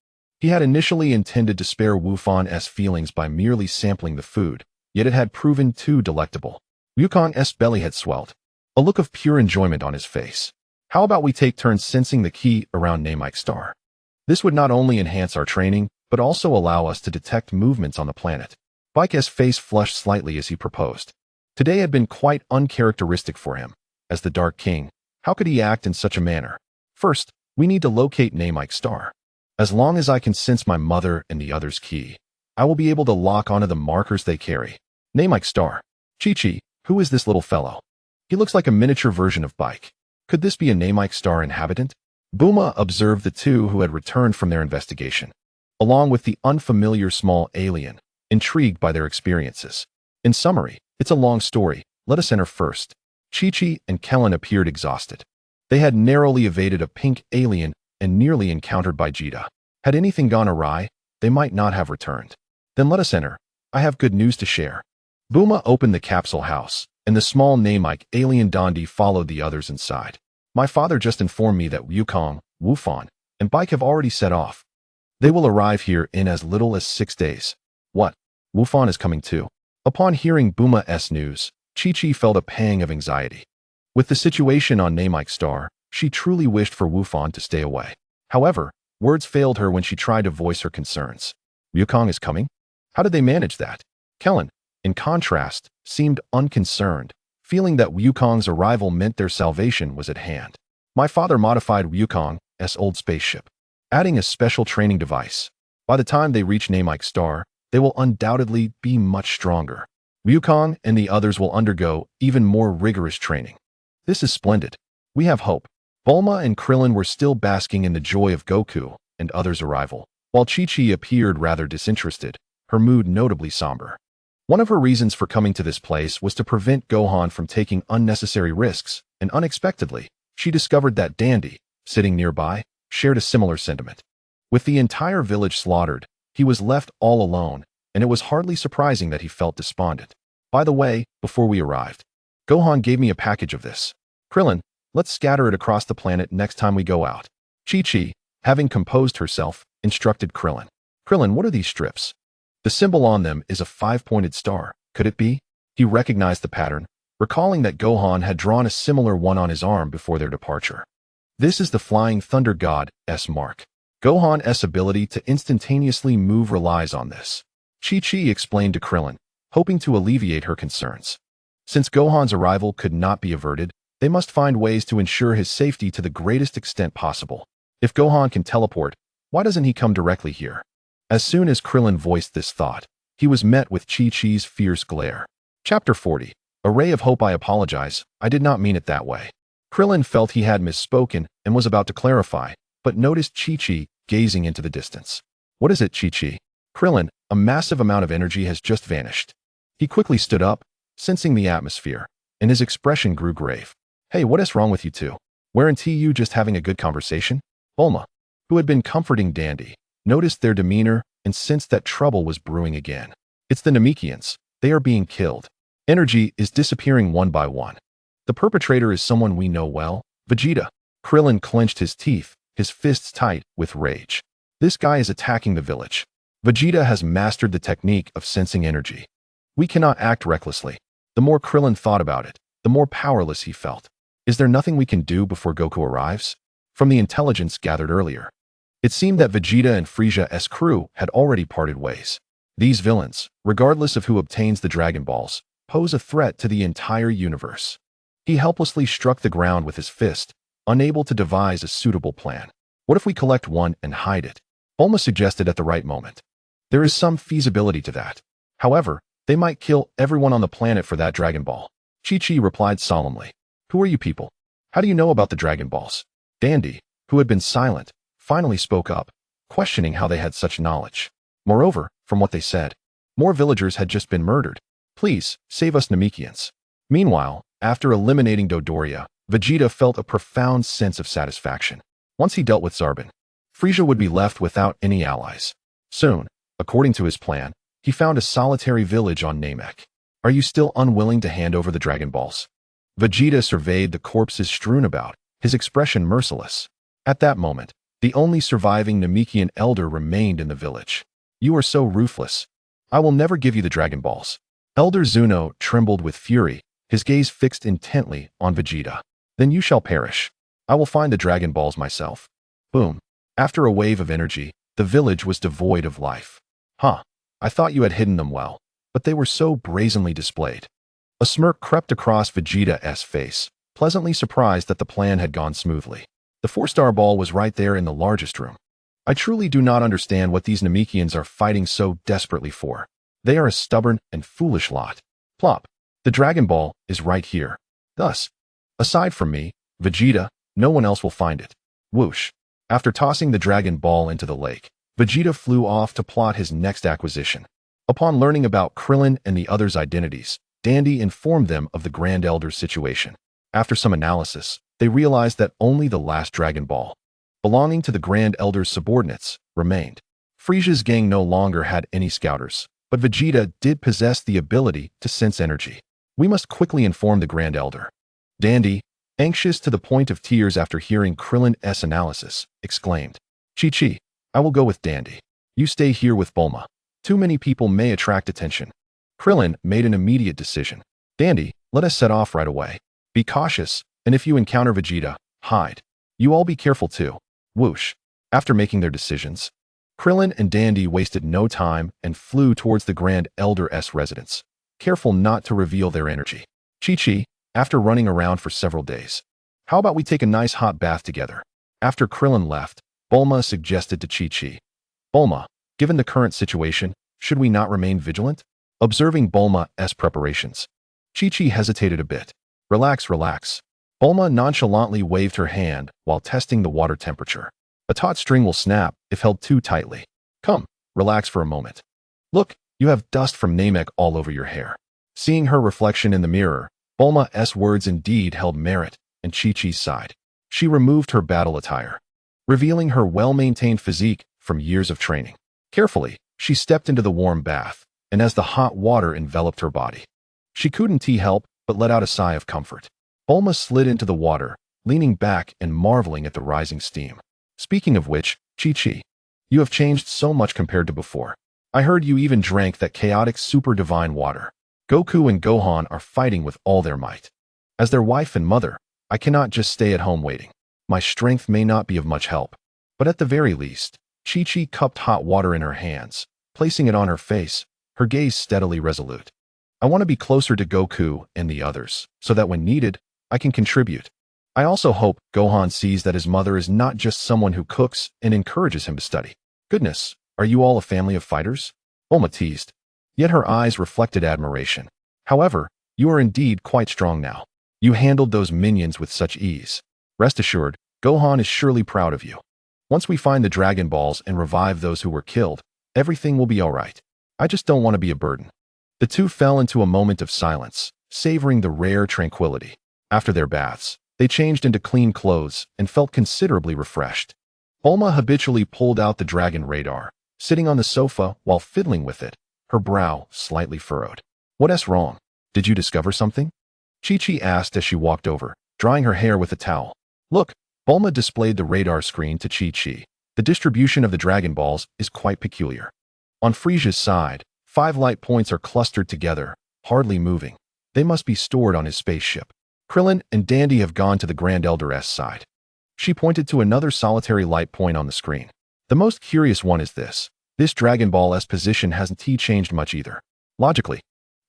Speaker 1: He had initially intended to spare Wufan's feelings by merely sampling the food, yet it had proven too delectable. Wukong's belly had swelled, a look of pure enjoyment on his face. How about we take turns sensing the key around Namek Star? This would not only enhance our training, but also allow us to detect movements on the planet. Bike's face flushed slightly as he proposed. Today had been quite uncharacteristic for him. As the Dark King, how could he act in such a manner? First, we need to locate Namek Star. As long as I can sense my mother and the others' key, I will be able to lock onto the markers they carry. Namek Star. Chi-Chi, who is this little fellow? He looks like a miniature version of Bike. Could this be a Namek Star inhabitant? Buma observed the two who had returned from their investigation, along with the unfamiliar small alien, intrigued by their experiences. In summary, it's a long story. Let us enter first. Chi-Chi and Kellen appeared exhausted. They had narrowly evaded a pink alien and nearly encountered by Jita. Had anything gone awry, they might not have returned. Then let us enter. I have good news to share. Buma opened the capsule house, and the small Namek alien Dondi followed the others inside. My father just informed me that Wukong, Wufan, and Bike have already set off. They will arrive here in as little as 6 days. What? Wufan is coming too. Upon hearing Buma's news, Chi-Chi felt a pang of anxiety. With the situation on Namek Star, she truly wished for Wufan to stay away. However, words failed her when she tried to voice her concerns. Wukong is coming? How did they manage that? Kellen, in contrast, seemed unconcerned, feeling that Wukong's arrival meant their salvation was at hand. My father modified Wukong's old spaceship, adding a special training device. By the time they reach Namek Star, they will undoubtedly be much stronger. Wukong and the others will undergo even more rigorous training. This is splendid. We have hope. Bulma and Krillin were still basking in the joy of Goku and others' arrival, while Chi-Chi appeared rather disinterested, her mood notably somber. One of her reasons for coming to this place was to prevent Gohan from taking unnecessary risks, and unexpectedly, she discovered that Dandy, sitting nearby, shared a similar sentiment. With the entire village slaughtered, he was left all alone, and it was hardly surprising that he felt despondent. By the way, before we arrived, Gohan gave me a package of this. Krillin, Let's scatter it across the planet next time we go out. Chi-Chi, having composed herself, instructed Krillin. Krillin, what are these strips? The symbol on them is a 5-pointed star. Could it be? He recognized the pattern, recalling that Gohan had drawn a similar one on his arm before their departure. This is the Flying Thunder God's mark. Gohan's ability to instantaneously move relies on this. Chi-Chi explained to Krillin, hoping to alleviate her concerns. Since Gohan's arrival could not be averted, they must find ways to ensure his safety to the greatest extent possible. If Gohan can teleport, why doesn't he come directly here? As soon as Krillin voiced this thought, he was met with Chi-Chi's fierce glare. Chapter 40. A ray of hope. I apologize, I did not mean it that way. Krillin felt he had misspoken and was about to clarify, but noticed Chi-Chi gazing into the distance. What is it, Chi-Chi? Krillin, a massive amount of energy has just vanished. He quickly stood up, sensing the atmosphere, and his expression grew grave. Hey, what is wrong with you two? Weren't you just having a good conversation? Bulma, who had been comforting Dandy, noticed their demeanor and sensed that trouble was brewing again. It's the Namekians. They are being killed. Energy is disappearing one by one. The perpetrator is someone we know well, Vegeta. Krillin clenched his teeth, his fists tight with rage. This guy is attacking the village. Vegeta has mastered the technique of sensing energy. We cannot act recklessly. The more Krillin thought about it, the more powerless he felt. Is there nothing we can do before Goku arrives? From the intelligence gathered earlier, it seemed that Vegeta and Frieza's crew had already parted ways. These villains, regardless of who obtains the Dragon Balls, pose a threat to the entire universe. He helplessly struck the ground with his fist, unable to devise a suitable plan. What if we collect one and hide it? Bulma suggested at the right moment. There is some feasibility to that. However, they might kill everyone on the planet for that Dragon Ball. Chi-Chi replied solemnly. Who are you people? How do you know about the Dragon Balls? Dandy, who had been silent, finally spoke up, questioning how they had such knowledge. Moreover, from what they said, more villagers had just been murdered. Please, save us Namekians. Meanwhile, after eliminating Dodoria, Vegeta felt a profound sense of satisfaction. Once he dealt with Zarbon, Frieza would be left without any allies. Soon, according to his plan, he found a solitary village on Namek. Are you still unwilling to hand over the Dragon Balls? Vegeta surveyed the corpses strewn about, his expression merciless. At that moment, the only surviving Namekian elder remained in the village. You are so ruthless. I will never give you the Dragon Balls. Elder Zuno trembled with fury, his gaze fixed intently on Vegeta. Then you shall perish. I will find the Dragon Balls myself. Boom. After a wave of energy, the village was devoid of life. Huh. I thought you had hidden them well, but they were so brazenly displayed. A smirk crept across Vegeta's face, pleasantly surprised that the plan had gone smoothly. The 4-star ball was right there in the largest room. I truly do not understand what these Namekians are fighting so desperately for. They are a stubborn and foolish lot. Plop. The Dragon Ball is right here. Thus, aside from me, Vegeta, no one else will find it. Whoosh. After tossing the Dragon Ball into the lake, Vegeta flew off to plot his next acquisition. Upon learning about Krillin and the others' identities, Dandy informed them of the Grand Elder's situation. After some analysis, they realized that only the last Dragon Ball, belonging to the Grand Elder's subordinates, remained. Frieza's gang no longer had any scouters, but Vegeta did possess the ability to sense energy. We must quickly inform the Grand Elder. Dandy, anxious to the point of tears after hearing Krillin's analysis, exclaimed, Chi-Chi, I will go with Dandy. You stay here with Bulma. Too many people may attract attention. Krillin made an immediate decision. Dandy, let us set off right away. Be cautious, and if you encounter Vegeta, hide. You all be careful too. Whoosh. After making their decisions, Krillin and Dandy wasted no time and flew towards the Grand Elder's residence, careful not to reveal their energy. Chi-Chi, after running around for several days, how about we take a nice hot bath together? After Krillin left, Bulma suggested to Chi-Chi. Bulma, given the current situation, should we not remain vigilant? Observing Bulma's preparations, Chi-Chi hesitated a bit. Relax, relax. Bulma nonchalantly waved her hand while testing the water temperature. A taut string will snap if held too tightly. Come, relax for a moment. Look, you have dust from Namek all over your hair. Seeing her reflection in the mirror, Bulma's words indeed held merit, and Chi-Chi sighed. She removed her battle attire, revealing her well-maintained physique from years of training. Carefully, she stepped into the warm bath, and as the hot water enveloped her body, she couldn't help but let out a sigh of comfort. Bulma slid into the water, leaning back and marveling at the rising steam. Speaking of which, Chi-Chi, you have changed so much compared to before. I heard you even drank that chaotic super divine water. Goku and Gohan are fighting with all their might. As their wife and mother, I cannot just stay at home waiting. My strength may not be of much help. But at the very least, Chi-Chi cupped hot water in her hands, placing it on her face, her gaze steadily resolute. I want to be closer to Goku and the others, so that when needed, I can contribute. I also hope Gohan sees that his mother is not just someone who cooks and encourages him to study. Goodness, are you all a family of fighters? Bulma teased. Yet her eyes reflected admiration. However, you are indeed quite strong now. You handled those minions with such ease. Rest assured, Gohan is surely proud of you. Once we find the Dragon Balls and revive those who were killed, everything will be all right. I just don't want to be a burden. The two fell into a moment of silence, savoring the rare tranquility. After their baths, they changed into clean clothes and felt considerably refreshed. Bulma habitually pulled out the Dragon Radar, sitting on the sofa while fiddling with it, her brow slightly furrowed. What's wrong? Did you discover something? Chi-Chi asked as she walked over, drying her hair with a towel. Look, Bulma displayed the radar screen to Chi-Chi. The distribution of the Dragon Balls is quite peculiar. On Frisia's side, 5 light points are clustered together, hardly moving. They must be stored on his spaceship. Krillin and Dandy have gone to the Grand Elder's side. She pointed to another solitary light point on the screen. The most curious one is this. This Dragon Ball's position hasn't changed much either. Logically,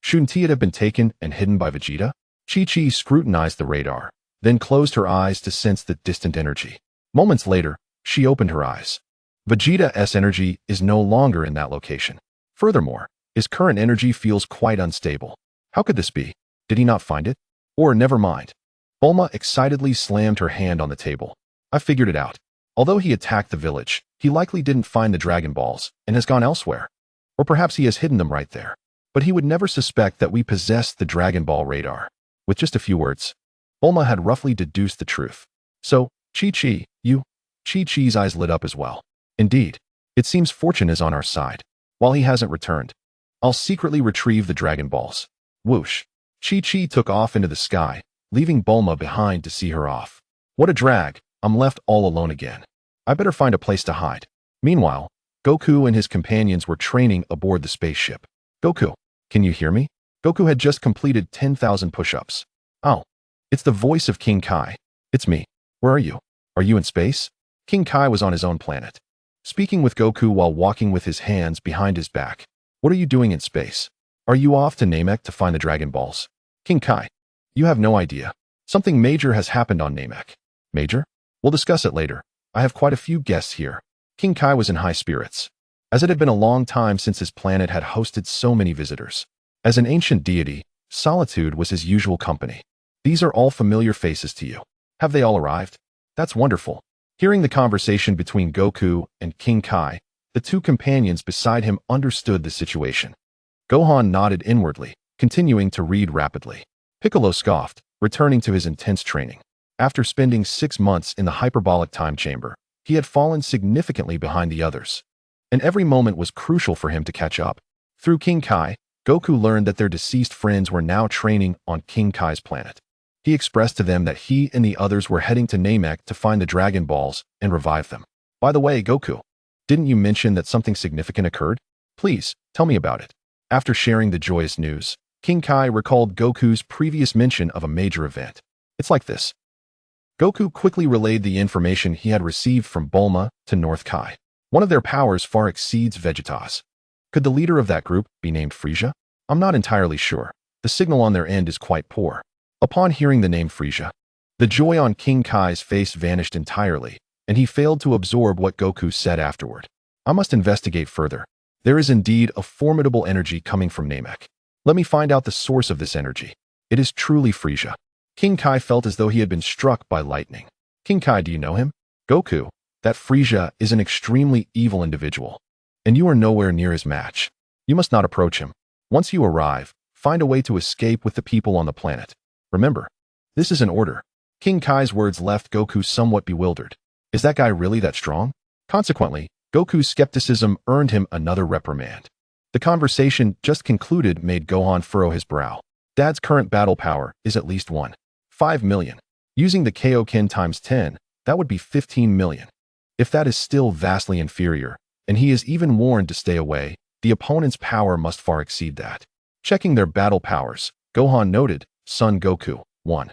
Speaker 1: shouldn't it have been taken and hidden by Vegeta? Chi-Chi scrutinized the radar, then closed her eyes to sense the distant energy. Moments later, she opened her eyes. Vegeta's energy is no longer in that location. Furthermore, his current energy feels quite unstable. How could this be? Did he not find it? Or never mind. Bulma excitedly slammed her hand on the table. I figured it out. Although he attacked the village, he likely didn't find the Dragon Balls and has gone elsewhere. Or perhaps he has hidden them right there. But he would never suspect that we possessed the Dragon Ball radar. With just a few words, Bulma had roughly deduced the truth. So, Chi-Chi, Chi-Chi's eyes lit up as well. Indeed, it seems fortune is on our side. While he hasn't returned, I'll secretly retrieve the Dragon Balls. Whoosh. Chi-Chi took off into the sky, leaving Bulma behind to see her off. What a drag, I'm left all alone again. I better find a place to hide. Meanwhile, Goku and his companions were training aboard the spaceship. Goku, can you hear me? Goku had just completed 10,000 push-ups. Oh, it's the voice of King Kai. It's me. Where are you? Are you in space? King Kai was on his own planet, speaking with Goku while walking with his hands behind his back. What are you doing in space? Are you off to Namek to find the Dragon Balls? King Kai, you have no idea. Something major has happened on Namek. Major? We'll discuss it later. I have quite a few guests here. King Kai was in high spirits, as it had been a long time since his planet had hosted so many visitors. As an ancient deity, solitude was his usual company. These are all familiar faces to you. Have they all arrived? That's wonderful. Hearing the conversation between Goku and King Kai, the two companions beside him understood the situation. Gohan nodded inwardly, continuing to read rapidly. Piccolo scoffed, returning to his intense training. After spending 6 months in the hyperbolic time chamber, he had fallen significantly behind the others, and every moment was crucial for him to catch up. Through King Kai, Goku learned that their deceased friends were now training on King Kai's planet. He expressed to them that he and the others were heading to Namek to find the Dragon Balls and revive them. By the way, Goku, didn't you mention that something significant occurred? Please, tell me about it. After sharing the joyous news, King Kai recalled Goku's previous mention of a major event. It's like this. Goku quickly relayed the information he had received from Bulma to North Kai. One of their powers far exceeds Vegeta's. Could the leader of that group be named Frisia? I'm not entirely sure. The signal on their end is quite poor. Upon hearing the name Frisia, the joy on King Kai's face vanished entirely, and he failed to absorb what Goku said afterward. I must investigate further. There is indeed a formidable energy coming from Namek. Let me find out the source of this energy. It is truly Frisia. King Kai felt as though he had been struck by lightning. King Kai, do you know him? Goku, that Frisia is an extremely evil individual, and you are nowhere near his match. You must not approach him. Once you arrive, find a way to escape with the people on the planet. Remember, this is an order. King Kai's words left Goku somewhat bewildered. Is that guy really that strong? Consequently, Goku's skepticism earned him another reprimand. The conversation just concluded made Gohan furrow his brow. Dad's current battle power is at least 1.5 million. Using the Kaioken times 10, that would be 15 million. If that is still vastly inferior, and he is even warned to stay away, the opponent's power must far exceed that. Checking their battle powers, Gohan noted, Son Goku, 1.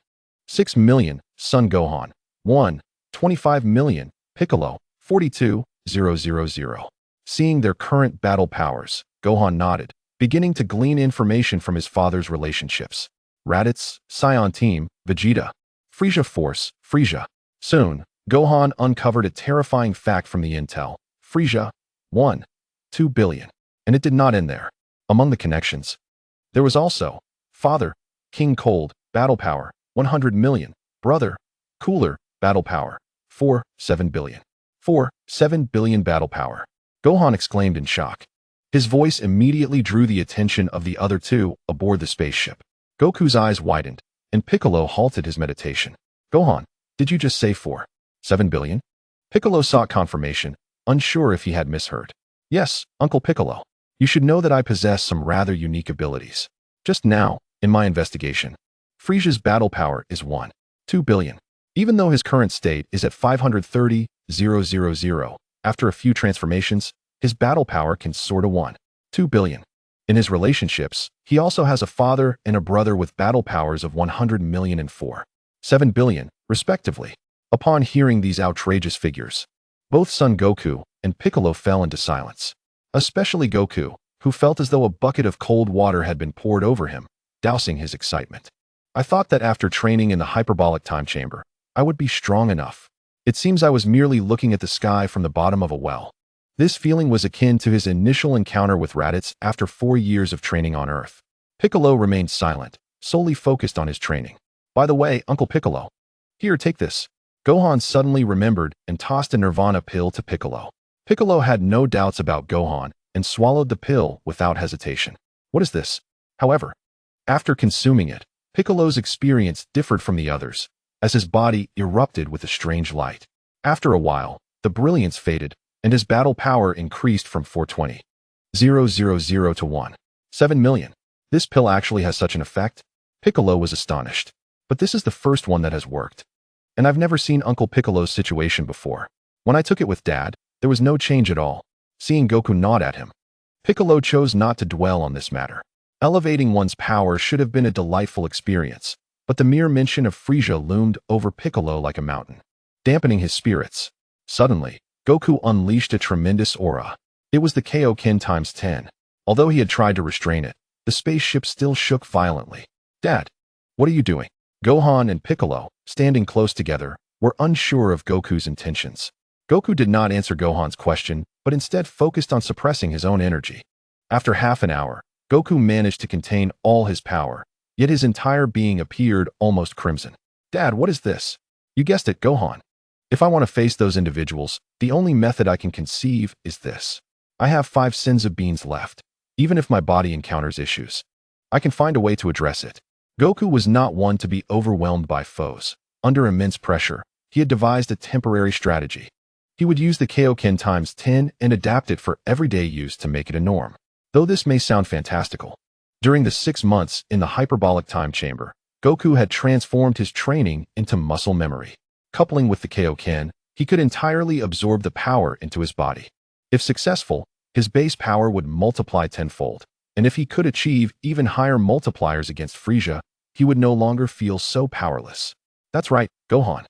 Speaker 1: 6 million, Son Gohan, 1. 25 million, Piccolo, 42,000. Seeing their current battle powers, Gohan nodded, beginning to glean information from his father's relationships. Raditz, Scion Team, Vegeta. Frieza Force, Frieza. Soon, Gohan uncovered a terrifying fact from the intel. Frieza, 1. 2 billion. And it did not end there. Among the connections, there was also Father, King Cold, battle power, 100 million. Brother, Cooler, battle power, 7 billion. 7 billion battle power. Gohan exclaimed in shock. His voice immediately drew the attention of the other two aboard the spaceship. Goku's eyes widened, and Piccolo halted his meditation. Gohan, did you just say 7 billion? Piccolo sought confirmation, unsure if he had misheard. Yes, Uncle Piccolo. You should know that I possess some rather unique abilities. Just now, in my investigation, Frieza's battle power is 2 billion. Even though his current state is at 530,000, after a few transformations, his battle power can soar to 2 billion. In his relationships, he also has a father and a brother with battle powers of 100 million and 7 billion, respectively. Upon hearing these outrageous figures, both Son Goku and Piccolo fell into silence. Especially Goku, who felt as though a bucket of cold water had been poured over him, dousing his excitement. I thought that after training in the hyperbolic time chamber, I would be strong enough. It seems I was merely looking at the sky from the bottom of a well. This feeling was akin to his initial encounter with Raditz after 4 years of training on Earth. Piccolo remained silent, solely focused on his training. By the way, Uncle Piccolo. Here, take this. Gohan suddenly remembered and tossed a Nirvana pill to Piccolo. Piccolo had no doubts about Gohan and swallowed the pill without hesitation. What is this? However, after consuming it, Piccolo's experience differed from the others, as his body erupted with a strange light. After a while, the brilliance faded, and his battle power increased from 420,000 to 7 million. This pill actually has such an effect? Piccolo was astonished. But this is the first one that has worked. And I've never seen Uncle Piccolo's situation before. When I took it with Dad, there was no change at all. Seeing Goku nod at him, Piccolo chose not to dwell on this matter. Elevating one's power should have been a delightful experience, but the mere mention of Frieza loomed over Piccolo like a mountain, dampening his spirits. Suddenly, Goku unleashed a tremendous aura. It was the Kaioken times 10. Although he had tried to restrain it, the spaceship still shook violently. Dad, what are you doing? Gohan and Piccolo, standing close together, were unsure of Goku's intentions. Goku did not answer Gohan's question, but instead focused on suppressing his own energy. After half an hour, Goku managed to contain all his power, yet his entire being appeared almost crimson. Dad, what is this? You guessed it, Gohan. If I want to face those individuals, the only method I can conceive is this. I have 5 Senzu beans left. Even if my body encounters issues, I can find a way to address it. Goku was not one to be overwhelmed by foes. Under immense pressure, he had devised a temporary strategy. He would use the Kaioken times 10 and adapt it for everyday use to make it a norm. Though this may sound fantastical, during the 6 months in the hyperbolic time chamber, Goku had transformed his training into muscle memory. Coupling with the Kaioken, he could entirely absorb the power into his body. If successful, his base power would multiply tenfold, and if he could achieve even higher multipliers against Frieza, he would no longer feel so powerless. That's right, Gohan.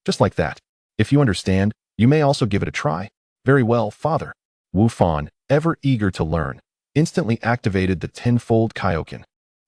Speaker 1: Just like that. If you understand, you may also give it a try. Very well, Father. Wu Fan, ever eager to learn, instantly activated the tenfold Kaioken.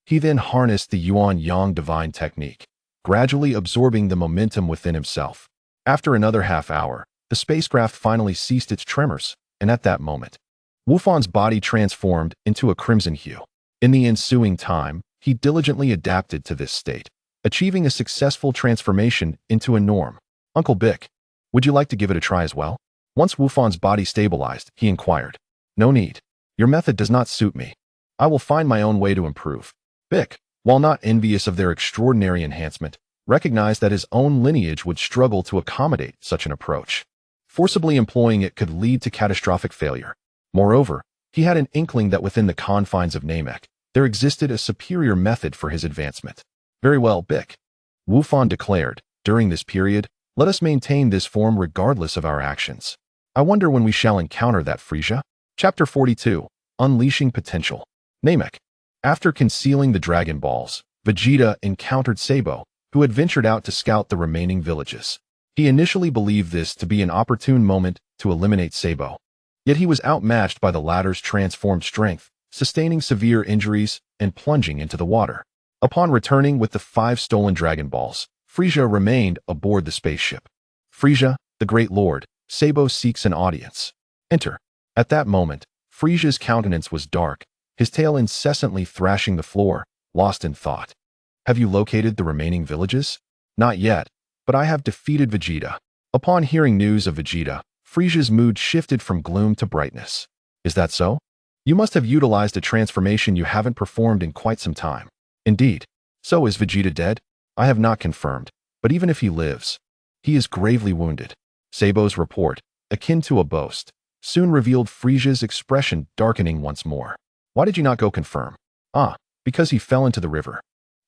Speaker 1: He then harnessed the Yuan Yang divine technique, gradually absorbing the momentum within himself. After another half hour, the spacecraft finally ceased its tremors, and at that moment, Wu Fan's body transformed into a crimson hue. In the ensuing time, he diligently adapted to this state, achieving a successful transformation into a norm. Uncle Bick, would you like to give it a try as well? Once Wu Fan's body stabilized, he inquired. No need. Your method does not suit me. I will find my own way to improve. Bick, while not envious of their extraordinary enhancement, recognized that his own lineage would struggle to accommodate such an approach. Forcibly employing it could lead to catastrophic failure. Moreover, he had an inkling that within the confines of Namek, there existed a superior method for his advancement. Very well, Bick. Wu Fan declared, During this period, let us maintain this form regardless of our actions. I wonder when we shall encounter that Frieza. Chapter 42. Unleashing Potential. Namek. After concealing the Dragon Balls, Vegeta encountered Sabo, who had ventured out to scout the remaining villages. He initially believed this to be an opportune moment to eliminate Sabo. Yet he was outmatched by the latter's transformed strength, sustaining severe injuries and plunging into the water. Upon returning with the 5 stolen Dragon Balls, Frieza remained aboard the spaceship. Frieza, the Great Lord, Sabo seeks an audience. Enter. At that moment, Frieza's countenance was dark, his tail incessantly thrashing the floor, lost in thought. Have you located the remaining villages? Not yet, but I have defeated Vegeta. Upon hearing news of Vegeta, Frieza's mood shifted from gloom to brightness. Is that so? You must have utilized a transformation you haven't performed in quite some time. Indeed. So is Vegeta dead? I have not confirmed, but even if he lives, he is gravely wounded. Sabo's report, akin to a boast, soon revealed Frieza's expression darkening once more. Why did you not go confirm? Ah, because he fell into the river.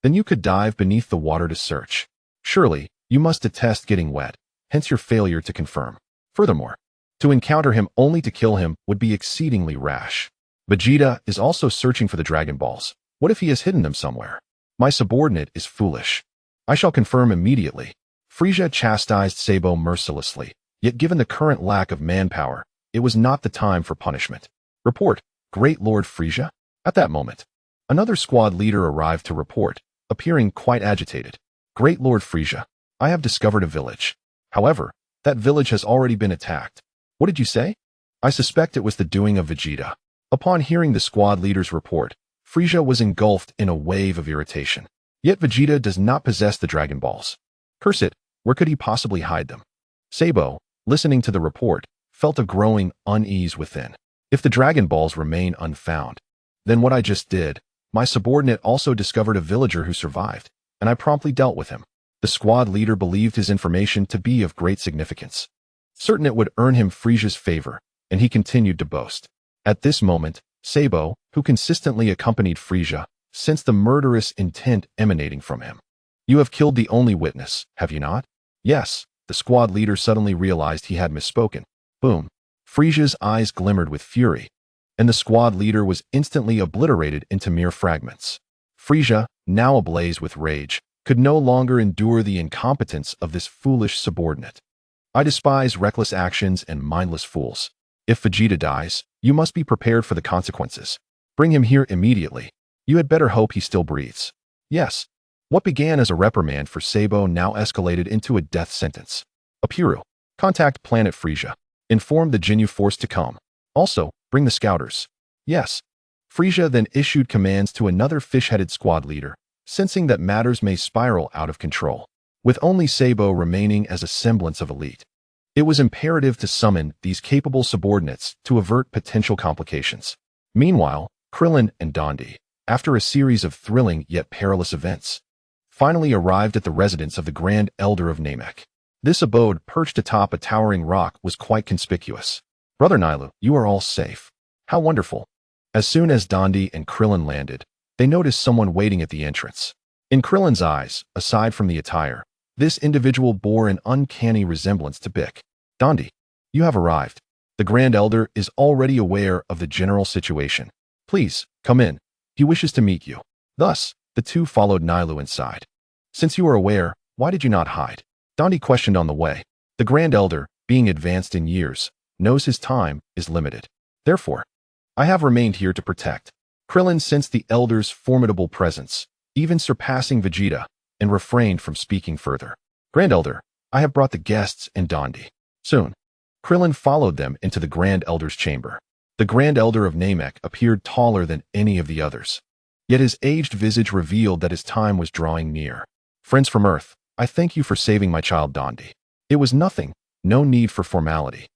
Speaker 1: Then you could dive beneath the water to search. Surely, you must detest getting wet, hence your failure to confirm. Furthermore, to encounter him only to kill him would be exceedingly rash. Vegeta is also searching for the Dragon Balls. What if he has hidden them somewhere? My subordinate is foolish. I shall confirm immediately. Frieza chastised Sabo mercilessly, yet given the current lack of manpower, it was not the time for punishment. Report, Great Lord Frieza. At that moment, another squad leader arrived to report, appearing quite agitated. Great Lord Frieza, I have discovered a village. However, that village has already been attacked. What did you say? I suspect it was the doing of Vegeta. Upon hearing the squad leader's report, Frieza was engulfed in a wave of irritation. Yet Vegeta does not possess the Dragon Balls. Curse it, where could he possibly hide them? Sabo, listening to the report, felt a growing unease within. If the Dragon Balls remain unfound, then what I just did, my subordinate also discovered a villager who survived, and I promptly dealt with him. The squad leader believed his information to be of great significance. Certain it would earn him Frieza's favor, and he continued to boast. At this moment, Sabo, who consistently accompanied Frieza, sensed the murderous intent emanating from him. You have killed the only witness, have you not? Yes, the squad leader suddenly realized he had misspoken. Boom. Frieza's eyes glimmered with fury, and the squad leader was instantly obliterated into mere fragments. Frieza, now ablaze with rage, could no longer endure the incompetence of this foolish subordinate. I despise reckless actions and mindless fools. If Vegeta dies, you must be prepared for the consequences. Bring him here immediately. You had better hope he still breathes. Yes. What began as a reprimand for Sabo now escalated into a death sentence. Apiro, contact Planet Frieza. Inform the Ginyu Force to come. Also, bring the scouters. Yes. Frieza then issued commands to another fish-headed squad leader, sensing that matters may spiral out of control. With only Sabo remaining as a semblance of elite, it was imperative to summon these capable subordinates to avert potential complications. Meanwhile, Krillin and Dondi, after a series of thrilling yet perilous events, finally arrived at the residence of the Grand Elder of Namek. This abode, perched atop a towering rock, was quite conspicuous. Brother Nilu, you are all safe. How wonderful. As soon as Dondi and Krillin landed, they noticed someone waiting at the entrance. In Krillin's eyes, aside from the attire, this individual bore an uncanny resemblance to Bick. Dondi, you have arrived. The Grand Elder is already aware of the general situation. Please, come in. He wishes to meet you. Thus, the two followed Nilu inside. Since you are aware, why did you not hide? Dondi questioned on the way. The Grand Elder, being advanced in years, knows his time is limited. Therefore, I have remained here to protect. Krillin sensed the Elder's formidable presence, even surpassing Vegeta, and refrained from speaking further. Grand Elder, I have brought the guests and Dondi. Soon, Krillin followed them into the Grand Elder's chamber. The Grand Elder of Namek appeared taller than any of the others. Yet his aged visage revealed that his time was drawing near. Friends from Earth, I thank you for saving my child Dondi. It was nothing, no need for formality.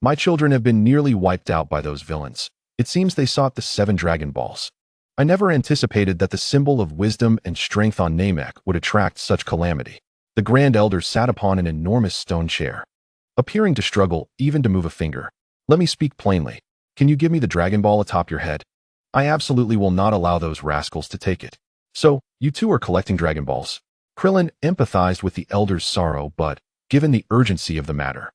Speaker 1: My children have been nearly wiped out by those villains. It seems they sought the 7 Dragon Balls. I never anticipated that the symbol of wisdom and strength on Namek would attract such calamity. The Grand Elder sat upon an enormous stone chair, appearing to struggle even to move a finger. Let me speak plainly. Can you give me the Dragon Ball atop your head? I absolutely will not allow those rascals to take it. So, you two are collecting Dragon Balls. Krillin empathized with the elder's sorrow, but, given the urgency of the matter,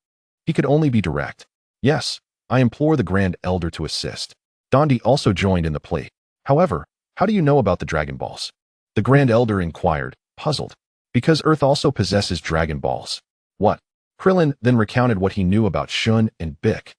Speaker 1: he could only be direct. Yes, I implore the Grand Elder to assist. Dondi also joined in the plea. However, how do you know about the Dragon Balls? The Grand Elder inquired, puzzled. Because Earth also possesses Dragon Balls. What? Krillin then recounted what he knew about Shun and Bick,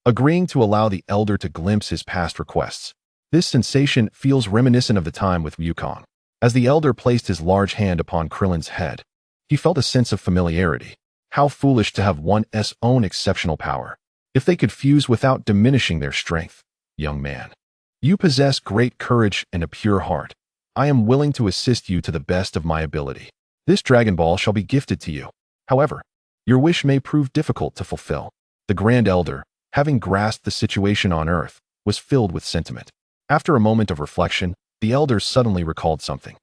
Speaker 1: agreeing to allow the Elder to glimpse his past requests. This sensation feels reminiscent of the time with Wukong. As the Elder placed his large hand upon Krillin's head, he felt a sense of familiarity. How foolish to have one's own exceptional power. If they could fuse without diminishing their strength. Young man, you possess great courage and a pure heart. I am willing to assist you to the best of my ability. This Dragon Ball shall be gifted to you. However, your wish may prove difficult to fulfill. The Grand Elder, having grasped the situation on Earth, was filled with sentiment. After a moment of reflection, the Elder suddenly recalled something.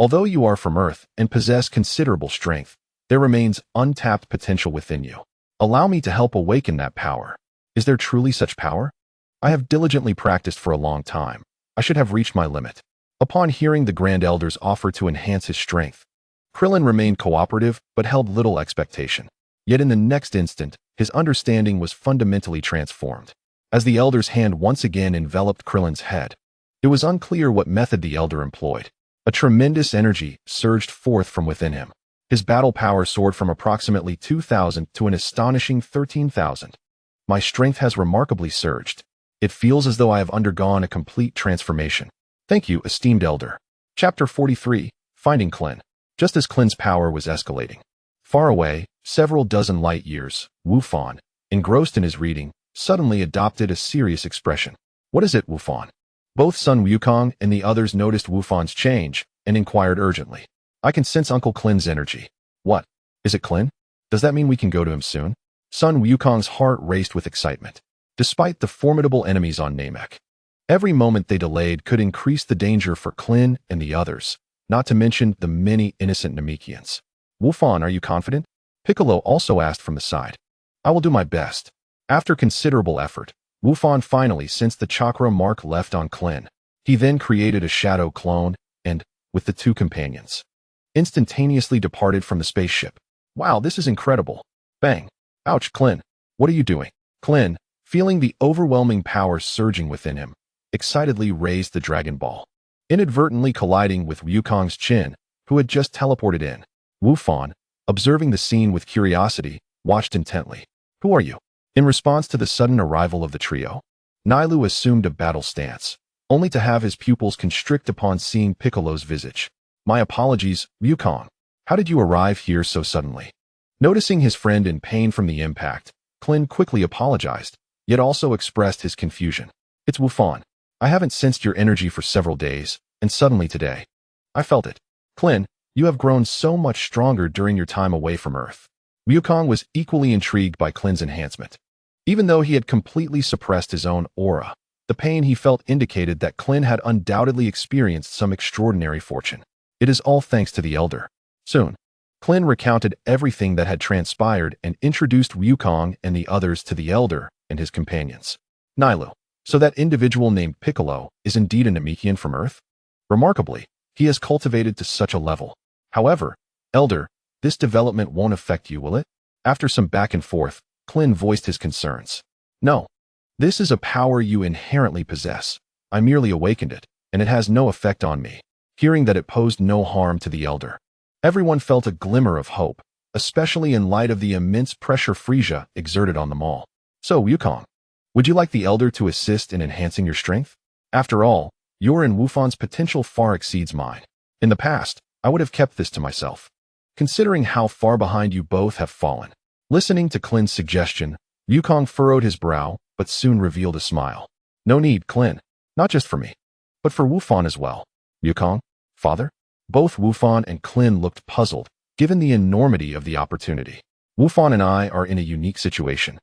Speaker 1: Although you are from Earth and possess considerable strength, there remains untapped potential within you. Allow me to help awaken that power. Is there truly such power? I have diligently practiced for a long time. I should have reached my limit. Upon hearing the Grand Elder's offer to enhance his strength, Krillin remained cooperative but held little expectation. Yet in the next instant, his understanding was fundamentally transformed. As the Elder's hand once again enveloped Krillin's head, it was unclear what method the Elder employed. A tremendous energy surged forth from within him. His battle power soared from approximately 2,000 to an astonishing 13,000. My strength has remarkably surged. It feels as though I have undergone a complete transformation. Thank you, esteemed Elder. Chapter 43, Finding Klin. Just as Klin's power was escalating, far away, several dozen light years, Wufan, engrossed in his reading, suddenly adopted a serious expression. What is it, Wufan? Both son Wukong and the others noticed Wufan's change and inquired urgently. I can sense Uncle Klin's energy. What? Is it Klin? Does that mean we can go to him soon? Son Wukong's heart raced with excitement. Despite the formidable enemies on Namek, every moment they delayed could increase the danger for Klin and the others, not to mention the many innocent Namekians. Wufan, are you confident? Piccolo also asked from the side. I will do my best. After considerable effort, Wufan finally sensed the chakra mark left on Klin. He then created a shadow clone and, with the two companions, instantaneously departed from the spaceship. Wow, this is incredible. Bang. Ouch, Klin. What are you doing? Klin, feeling the overwhelming power surging within him, excitedly raised the Dragon Ball, inadvertently colliding with Wukong's chin, who had just teleported in. Wufan, observing the scene with curiosity, watched intently. Who are you? In response to the sudden arrival of the trio, Nailu assumed a battle stance, only to have his pupils constrict upon seeing Piccolo's visage. My apologies, Wukong. How did you arrive here so suddenly? Noticing his friend in pain from the impact, Klin quickly apologized, yet also expressed his confusion. It's Wufan. I haven't sensed your energy for several days, and suddenly today, I felt it. Klin, you have grown so much stronger during your time away from Earth. Wukong was equally intrigued by Klin's enhancement. Even though he had completely suppressed his own aura, the pain he felt indicated that Klin had undoubtedly experienced some extraordinary fortune. It is all thanks to the Elder. Soon, Klin recounted everything that had transpired and introduced Wukong and the others to the Elder and his companions. Nailu, so that individual named Piccolo is indeed a Namekian from Earth? Remarkably, he has cultivated to such a level. However, Elder, this development won't affect you, will it? After some back and forth, Klin voiced his concerns. No. This is a power you inherently possess. I merely awakened it, and it has no effect on me. Hearing that it posed no harm to the Elder, everyone felt a glimmer of hope, especially in light of the immense pressure Frieza exerted on them all. So, Wukong, would you like the Elder to assist in enhancing your strength? After all, your and Wufan's potential far exceeds mine. In the past, I would have kept this to myself. Considering how far behind you both have fallen. Listening to Klin's suggestion, Wukong furrowed his brow, but soon revealed a smile. No need, Klin. Not just for me, but for Wufan as well. Wukong, father? Both Wufan and Klin looked puzzled, given the enormity of the opportunity. Wufan and I are in a unique situation,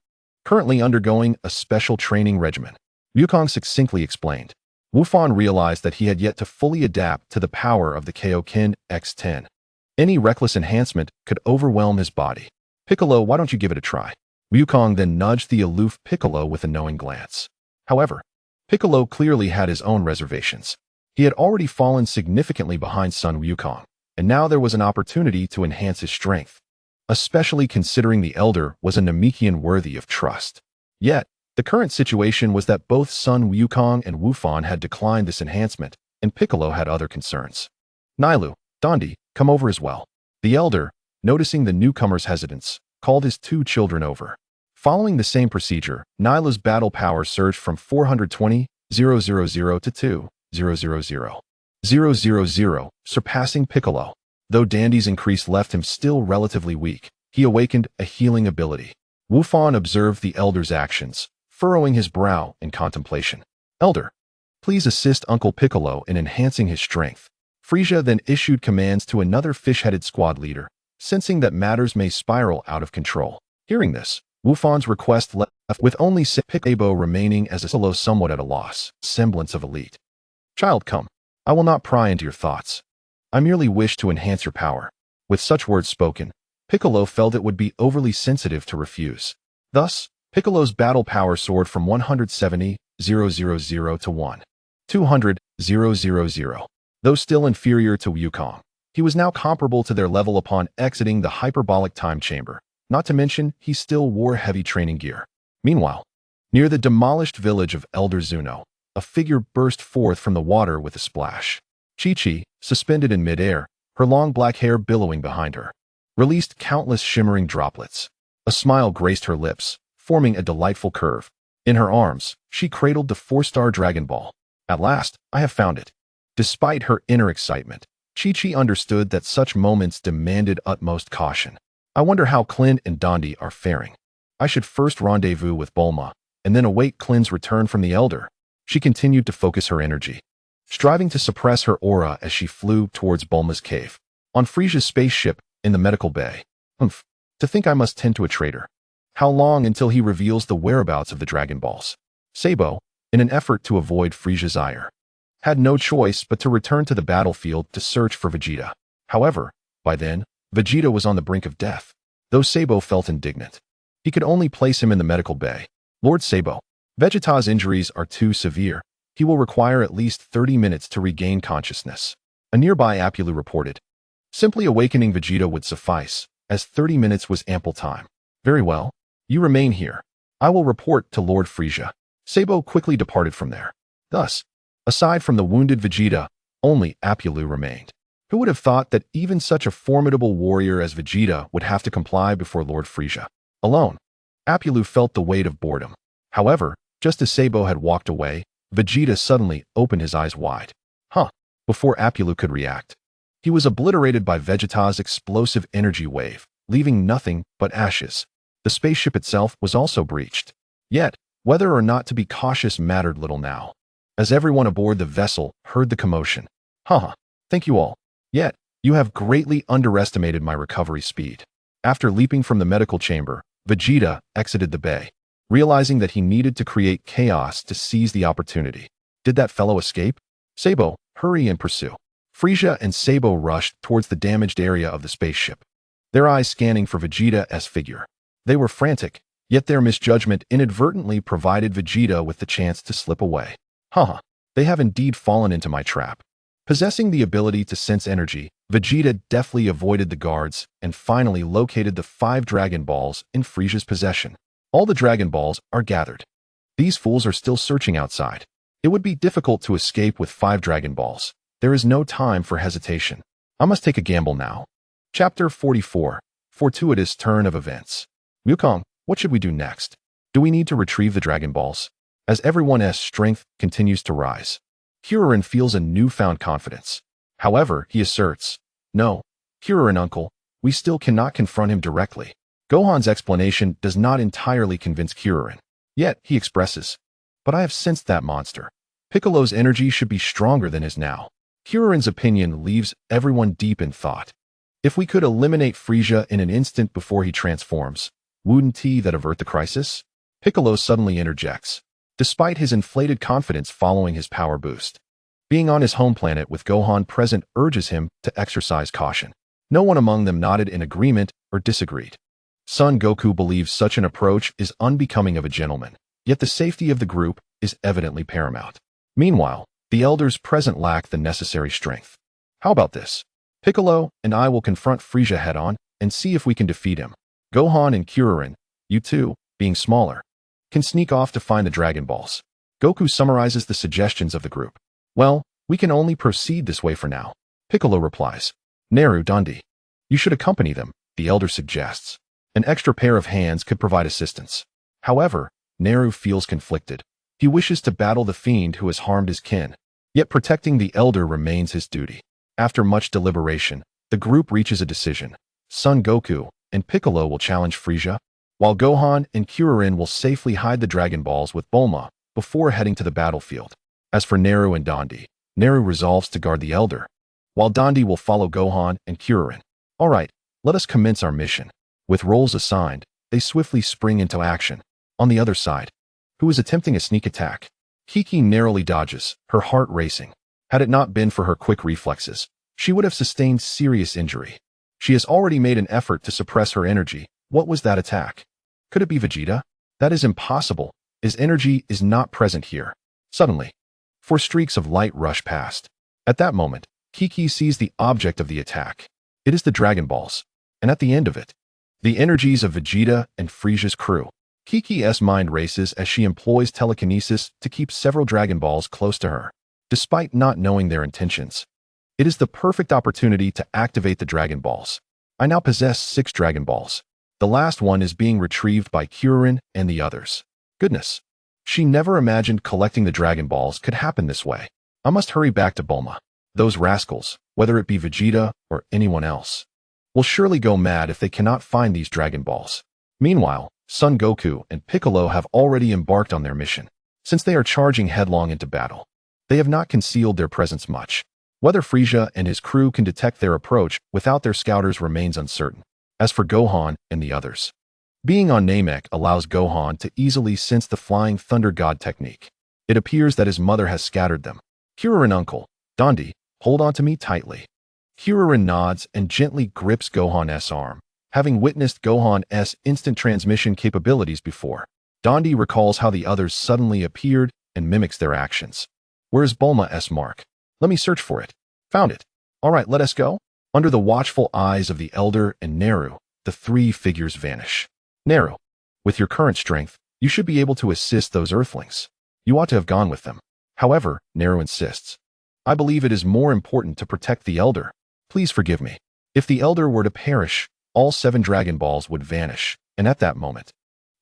Speaker 1: currently undergoing a special training regimen. Wukong succinctly explained. Wufan realized that he had yet to fully adapt to the power of the Kaioken X10. Any reckless enhancement could overwhelm his body. Piccolo, why don't you give it a try? Wukong then nudged the aloof Piccolo with a knowing glance. However, Piccolo clearly had his own reservations. He had already fallen significantly behind son Wukong, and now there was an opportunity to enhance his strength, especially considering the elder was a Namekian worthy of trust. Yet, the current situation was that both Sun Wukong and Wufan had declined this enhancement, and Piccolo had other concerns. Nailu, Dondi, come over as well. The elder, noticing the newcomer's hesitance, called his two children over. Following the same procedure, Nailu's battle power surged from 420,000 to 2,000,000, surpassing Piccolo. Though Dandy's increase left him still relatively weak, he awakened a healing ability. Wufan observed the elder's actions, furrowing his brow in contemplation. Elder, please assist Uncle Piccolo in enhancing his strength. Frisia then issued commands to another fish-headed squad leader, sensing that matters may spiral out of control. Hearing this, Wufan's request left with only Piccolo remaining as a solo somewhat at a loss, semblance of elite. Child, come. I will not pry into your thoughts. I merely wish to enhance your power. With such words spoken, Piccolo felt it would be overly sensitive to refuse. Thus, Piccolo's battle power soared from 170,000 to 200,000. Though still inferior to Wukong, he was now comparable to their level upon exiting the hyperbolic time chamber. Not to mention, he still wore heavy training gear. Meanwhile, near the demolished village of Elder Zuno, a figure burst forth from the water with a splash. Chi-Chi, suspended in midair, her long black hair billowing behind her, released countless shimmering droplets. A smile graced her lips, forming a delightful curve. In her arms, she cradled the 4-star Dragon Ball. At last, I have found it. Despite her inner excitement, Chi-Chi understood that such moments demanded utmost caution. I wonder how Clint and Dondi are faring. I should first rendezvous with Bulma, and then await Clint's return from the Elder. She continued to focus her energy, striving to suppress her aura as she flew towards Bulma's cave. On Frisia's spaceship, in the medical bay. To think I must tend to a traitor. How long until he reveals the whereabouts of the Dragon Balls? Sabo, in an effort to avoid Frisia's ire, had no choice but to return to the battlefield to search for Vegeta. However, by then, Vegeta was on the brink of death. Though Sabo felt indignant, he could only place him in the medical bay. Lord Sabo, Vegeta's injuries are too severe. He will require at least 30 minutes to regain consciousness. A nearby Apulu reported. Simply awakening Vegeta would suffice, as 30 minutes was ample time. Very well. You remain here. I will report to Lord Frisia. Sabo quickly departed from there. Thus, aside from the wounded Vegeta, only Apulu remained. Who would have thought that even such a formidable warrior as Vegeta would have to comply before Lord Frisia? Alone, Apulu felt the weight of boredom. However, just as Sabo had walked away, Vegeta suddenly opened his eyes wide. Before Apulu could react, he was obliterated by Vegeta's explosive energy wave, leaving nothing but ashes. The spaceship itself was also breached. Yet, whether or not to be cautious mattered little now, as everyone aboard the vessel heard the commotion. Thank you all. Yet, you have greatly underestimated my recovery speed. After leaping from the medical chamber, Vegeta exited the bay, realizing that he needed to create chaos to seize the opportunity. Did that fellow escape? Sabo, hurry and pursue. Frisia and Sabo rushed towards the damaged area of the spaceship, their eyes scanning for Vegeta's figure. They were frantic, yet their misjudgment inadvertently provided Vegeta with the chance to slip away. They have indeed fallen into my trap. Possessing the ability to sense energy, Vegeta deftly avoided the guards and finally located the 5 Dragon Balls in Frisia's possession. All the Dragon Balls are gathered. These fools are still searching outside. It would be difficult to escape with 5 Dragon Balls. There is no time for hesitation. I must take a gamble now. Chapter 44. Fortuitous Turn of Events. Wukong, what should we do next? Do we need to retrieve the Dragon Balls? As everyone's strength continues to rise, Kuririn feels a newfound confidence. However, he asserts, no, Kuririn uncle, we still cannot confront him directly. Gohan's explanation does not entirely convince Kuririn. Yet, he expresses, but I have sensed that monster. Piccolo's energy should be stronger than his now. Kuririn's opinion leaves everyone deep in thought. If we could eliminate Frisia in an instant before he transforms, wouldn't that avert the crisis? Piccolo suddenly interjects, despite his inflated confidence following his power boost. Being on his home planet with Gohan present urges him to exercise caution. No one among them nodded in agreement or disagreed. Son Goku believes such an approach is unbecoming of a gentleman, yet the safety of the group is evidently paramount. Meanwhile, the elders present lack the necessary strength. How about this? Piccolo and I will confront Frieza head-on and see if we can defeat him. Gohan and Kuririn, you two, being smaller, can sneak off to find the Dragon Balls. Goku summarizes the suggestions of the group. Well, we can only proceed this way for now. Piccolo replies. Naru, Dundee, you should accompany them, the elder suggests. An extra pair of hands could provide assistance. However, Naru feels conflicted. He wishes to battle the fiend who has harmed his kin, yet protecting the elder remains his duty. After much deliberation, the group reaches a decision. Son Goku and Piccolo will challenge Frieza, while Gohan and Kuririn will safely hide the Dragon Balls with Bulma before heading to the battlefield. As for Naru and Dundee, Naru resolves to guard the elder, while Dundee will follow Gohan and Kuririn. Alright, let us commence our mission. With roles assigned, they swiftly spring into action. On the other side, who is attempting a sneak attack? Kiki narrowly dodges, her heart racing. Had it not been for her quick reflexes, she would have sustained serious injury. She has already made an effort to suppress her energy. What was that attack? Could it be Vegeta? That is impossible. His energy is not present here. Suddenly, 4 streaks of light rush past. At that moment, Kiki sees the object of the attack. It is the Dragon Balls, and at the end of it, the energies of Vegeta and Frieza's crew. Kiki's mind races as she employs telekinesis to keep several Dragon Balls close to her, despite not knowing their intentions. It is the perfect opportunity to activate the Dragon Balls. I now possess 6 Dragon Balls. The last one is being retrieved by Kuririn and the others. Goodness. She never imagined collecting the Dragon Balls could happen this way. I must hurry back to Bulma. Those rascals, whether it be Vegeta or anyone else, will surely go mad if they cannot find these Dragon Balls. Meanwhile, Son Goku and Piccolo have already embarked on their mission. Since they are charging headlong into battle, they have not concealed their presence much. Whether Frieza and his crew can detect their approach without their scouters remains uncertain. As for Gohan and the others, being on Namek allows Gohan to easily sense the flying thunder god technique. It appears that his mother has scattered them. Kuririn, uncle, Dundee, hold on to me tightly. Kuririn nods and gently grips Gohan's arm, having witnessed Gohan's instant transmission capabilities before. Dundee recalls how the others suddenly appeared and mimics their actions. Where's Bulma's mark? Let me search for it. Found it. All right, let us go. Under the watchful eyes of the elder and Naru, the 3 figures vanish. Naru, with your current strength, you should be able to assist those earthlings. You ought to have gone with them. However, Naru insists. I believe it is more important to protect the elder. Please forgive me. If the elder were to perish, all 7 Dragon Balls would vanish, and at that moment,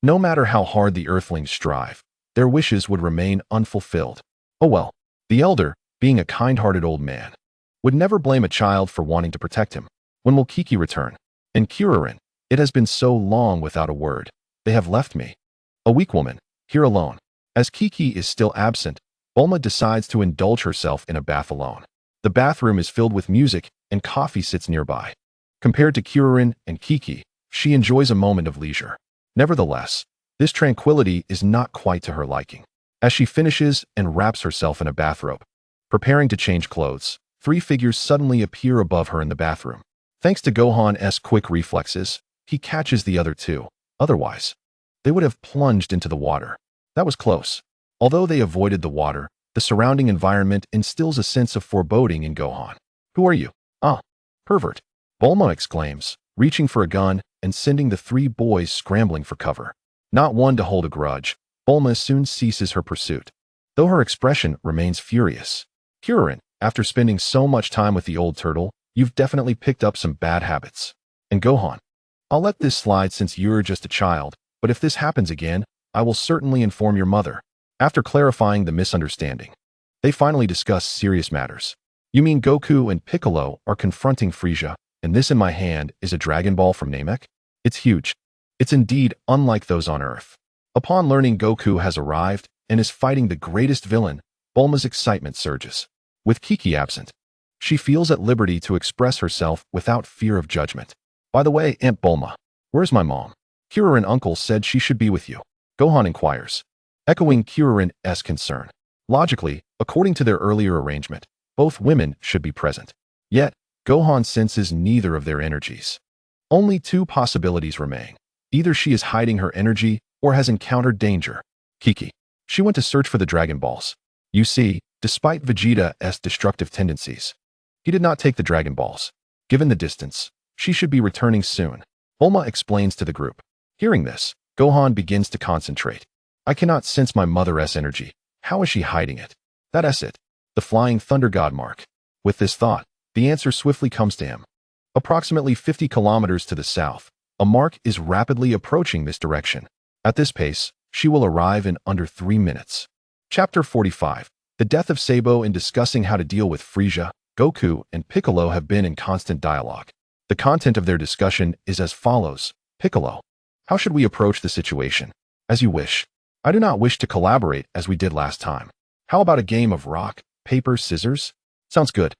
Speaker 1: no matter how hard the earthlings strive, their wishes would remain unfulfilled. Oh well, the elder, being a kind-hearted old man, would never blame a child for wanting to protect him. When will Kiki return? And Kuririn, it has been so long without a word. They have left me, a weak woman, here alone. As Kiki is still absent, Bulma decides to indulge herself in a bath alone. The bathroom is filled with music, and coffee sits nearby. Compared to Kuririn and Kiki, she enjoys a moment of leisure. Nevertheless, this tranquility is not quite to her liking. As she finishes and wraps herself in a bathrobe, preparing to change clothes, 3 figures suddenly appear above her in the bathroom. Thanks to Gohan's quick reflexes, he catches the other 2. Otherwise, they would have plunged into the water. That was close. Although they avoided the water, the surrounding environment instills a sense of foreboding in Gohan. Who are you? Ah, pervert. Bulma exclaims, reaching for a gun and sending the 3 boys scrambling for cover. Not one to hold a grudge, Bulma soon ceases her pursuit, though her expression remains furious. Kuririn, after spending so much time with the old turtle, you've definitely picked up some bad habits. And Gohan, I'll let this slide since you're just a child, but if this happens again, I will certainly inform your mother. After clarifying the misunderstanding, they finally discuss serious matters. You mean Goku and Piccolo are confronting Frieza, and this in my hand is a Dragon Ball from Namek? It's huge. It's indeed unlike those on Earth. Upon learning Goku has arrived and is fighting the greatest villain, Bulma's excitement surges. With Kiki absent, she feels at liberty to express herself without fear of judgment. By the way, Aunt Bulma, where's my mom? Kuririn uncle said she should be with you. Gohan inquires, echoing Kuririn's concern. Logically, according to their earlier arrangement, both women should be present. Yet, Gohan senses neither of their energies. Only 2 possibilities remain. Either she is hiding her energy or has encountered danger. Kiki. She went to search for the Dragon Balls. You see, despite Vegeta's destructive tendencies, he did not take the Dragon Balls. Given the distance, she should be returning soon. Bulma explains to the group. Hearing this, Gohan begins to concentrate. I cannot sense my mother's energy. How is she hiding it? That's it. The flying thunder god mark. With this thought, the answer swiftly comes to him. Approximately 50 kilometers to the south, a mark is rapidly approaching this direction. At this pace, she will arrive in under 3 minutes. Chapter 45. The death of Sabo. In discussing how to deal with Frieza, Goku and Piccolo have been in constant dialogue. The content of their discussion is as follows. Piccolo. How should we approach the situation? As you wish. I do not wish to collaborate as we did last time. How about a game of rock, paper, scissors? Sounds good.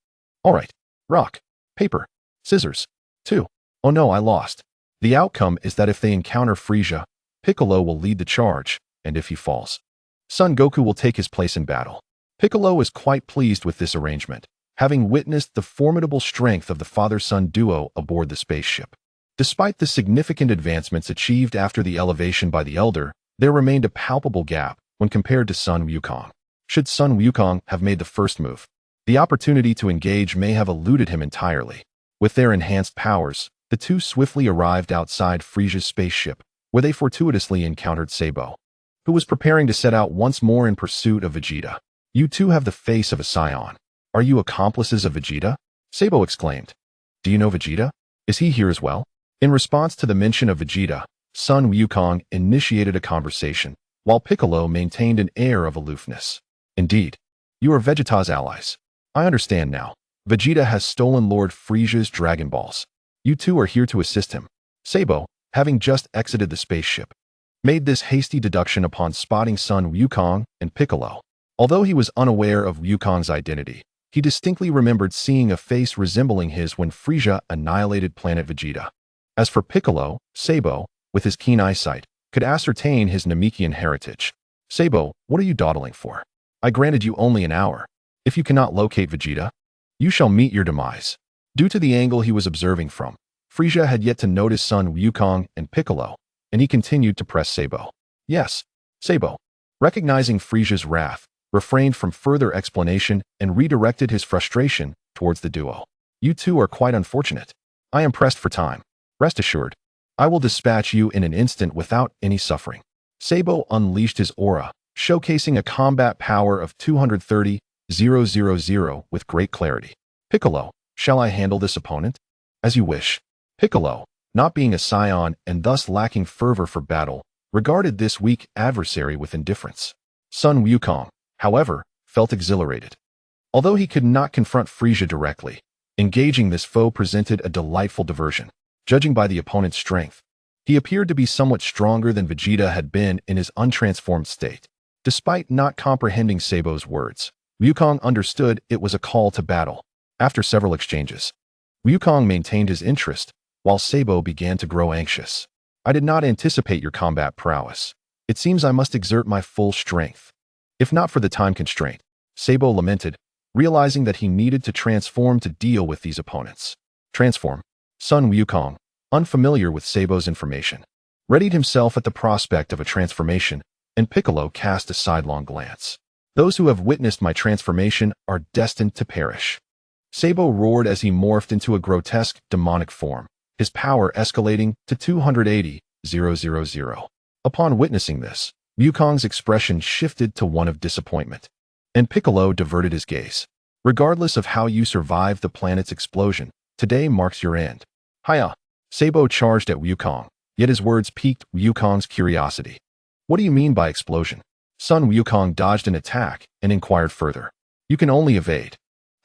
Speaker 1: All right. Rock, paper, scissors. 2. Oh no, I lost. The outcome is that if they encounter Frieza, Piccolo will lead the charge, and if he falls, Son Goku will take his place in battle. Piccolo is quite pleased with this arrangement, having witnessed the formidable strength of the father-son duo aboard the spaceship. Despite the significant advancements achieved after the elevation by the Elder, there remained a palpable gap when compared to Sun Wukong. Should Sun Wukong have made the first move, the opportunity to engage may have eluded him entirely. With their enhanced powers, the two swiftly arrived outside Frieza's spaceship, where they fortuitously encountered Sabo, who was preparing to set out once more in pursuit of Vegeta. You two have the face of a scion. Are you accomplices of Vegeta? Sabo exclaimed. Do you know Vegeta? Is he here as well? In response to the mention of Vegeta, Sun Wukong initiated a conversation, while Piccolo maintained an air of aloofness. Indeed, you are Vegeta's allies. I understand now. Vegeta has stolen Lord Frieza's Dragon Balls. You two are here to assist him. Sabo, having just exited the spaceship, made this hasty deduction upon spotting Sun Wukong and Piccolo. Although he was unaware of Wukong's identity, he distinctly remembered seeing a face resembling his when Frieza annihilated planet Vegeta. As for Piccolo, Sabo, with his keen eyesight, could ascertain his Namekian heritage. Sabo, what are you dawdling for? I granted you only an hour. If you cannot locate Vegeta, you shall meet your demise. Due to the angle he was observing from, Frieza had yet to notice Sun Wukong and Piccolo, and he continued to press Sabo. Yes, Sabo, recognizing Frieza's wrath, refrained from further explanation and redirected his frustration towards the duo. You two are quite unfortunate. I am pressed for time. Rest assured, I will dispatch you in an instant without any suffering. Sabo unleashed his aura, showcasing a combat power of 230,000 with great clarity. Piccolo, shall I handle this opponent? As you wish. Piccolo, not being a scion and thus lacking fervor for battle, regarded this weak adversary with indifference. Sun Wukong, however, felt exhilarated. Although he could not confront Frieza directly, engaging this foe presented a delightful diversion. Judging by the opponent's strength, he appeared to be somewhat stronger than Vegeta had been in his untransformed state. Despite not comprehending Sabo's words, Wukong understood it was a call to battle. After several exchanges, Wukong maintained his interest, while Sabo began to grow anxious. I did not anticipate your combat prowess. It seems I must exert my full strength. If not for the time constraint, Sabo lamented, realizing that he needed to transform to deal with these opponents. Transform. Sun Wukong, unfamiliar with Sabo's information, readied himself at the prospect of a transformation, and Piccolo cast a sidelong glance. Those who have witnessed my transformation are destined to perish. Sabo roared as he morphed into a grotesque, demonic form, his power escalating to 280,000. Upon witnessing this, Wukong's expression shifted to one of disappointment, and Piccolo diverted his gaze. Regardless of how you survived the planet's explosion, today marks your end. Hiya! Sabo charged at Wukong, yet his words piqued Wukong's curiosity. What do you mean by explosion? Sun Wukong dodged an attack and inquired further. You can only evade.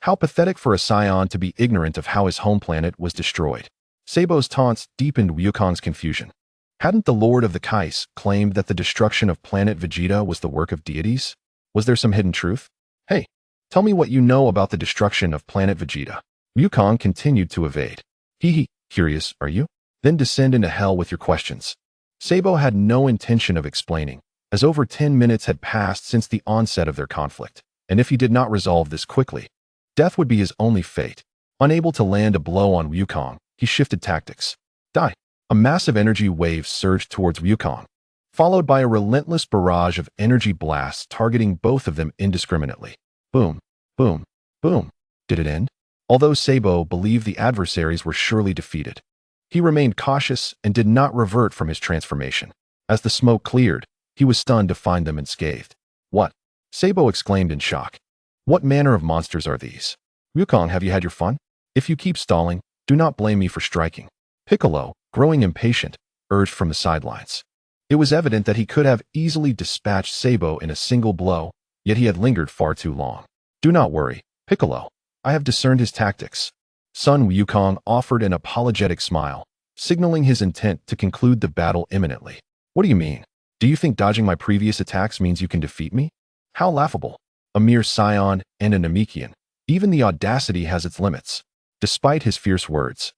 Speaker 1: How pathetic for a scion to be ignorant of how his home planet was destroyed. Sabo's taunts deepened Wukong's confusion. Hadn't the Lord of the Kais claimed that the destruction of planet Vegeta was the work of deities? Was there some hidden truth? Hey, tell me what you know about the destruction of planet Vegeta. Wukong continued to evade. Hee. Curious, are you? Then descend into hell with your questions. Sabo had no intention of explaining, as over 10 minutes had passed since the onset of their conflict, and if he did not resolve this quickly, death would be his only fate. Unable to land a blow on Wukong, he shifted tactics. Die. A massive energy wave surged towards Wukong, followed by a relentless barrage of energy blasts targeting both of them indiscriminately. Boom, boom, boom. Did it end? Although Sabo believed the adversaries were surely defeated, he remained cautious and did not revert from his transformation. As the smoke cleared, he was stunned to find them unscathed. What? Sabo exclaimed in shock. What manner of monsters are these? Wukong, have you had your fun? If you keep stalling, do not blame me for striking. Piccolo, growing impatient, urged from the sidelines. It was evident that he could have easily dispatched Sabo in a single blow, yet he had lingered far too long. Do not worry, Piccolo. I have discerned his tactics. Sun Wukong offered an apologetic smile, signaling his intent to conclude the battle imminently. What do you mean? Do you think dodging my previous attacks means you can defeat me? How laughable. A mere scion and a Namekian. Even the audacity has its limits. Despite his fierce words,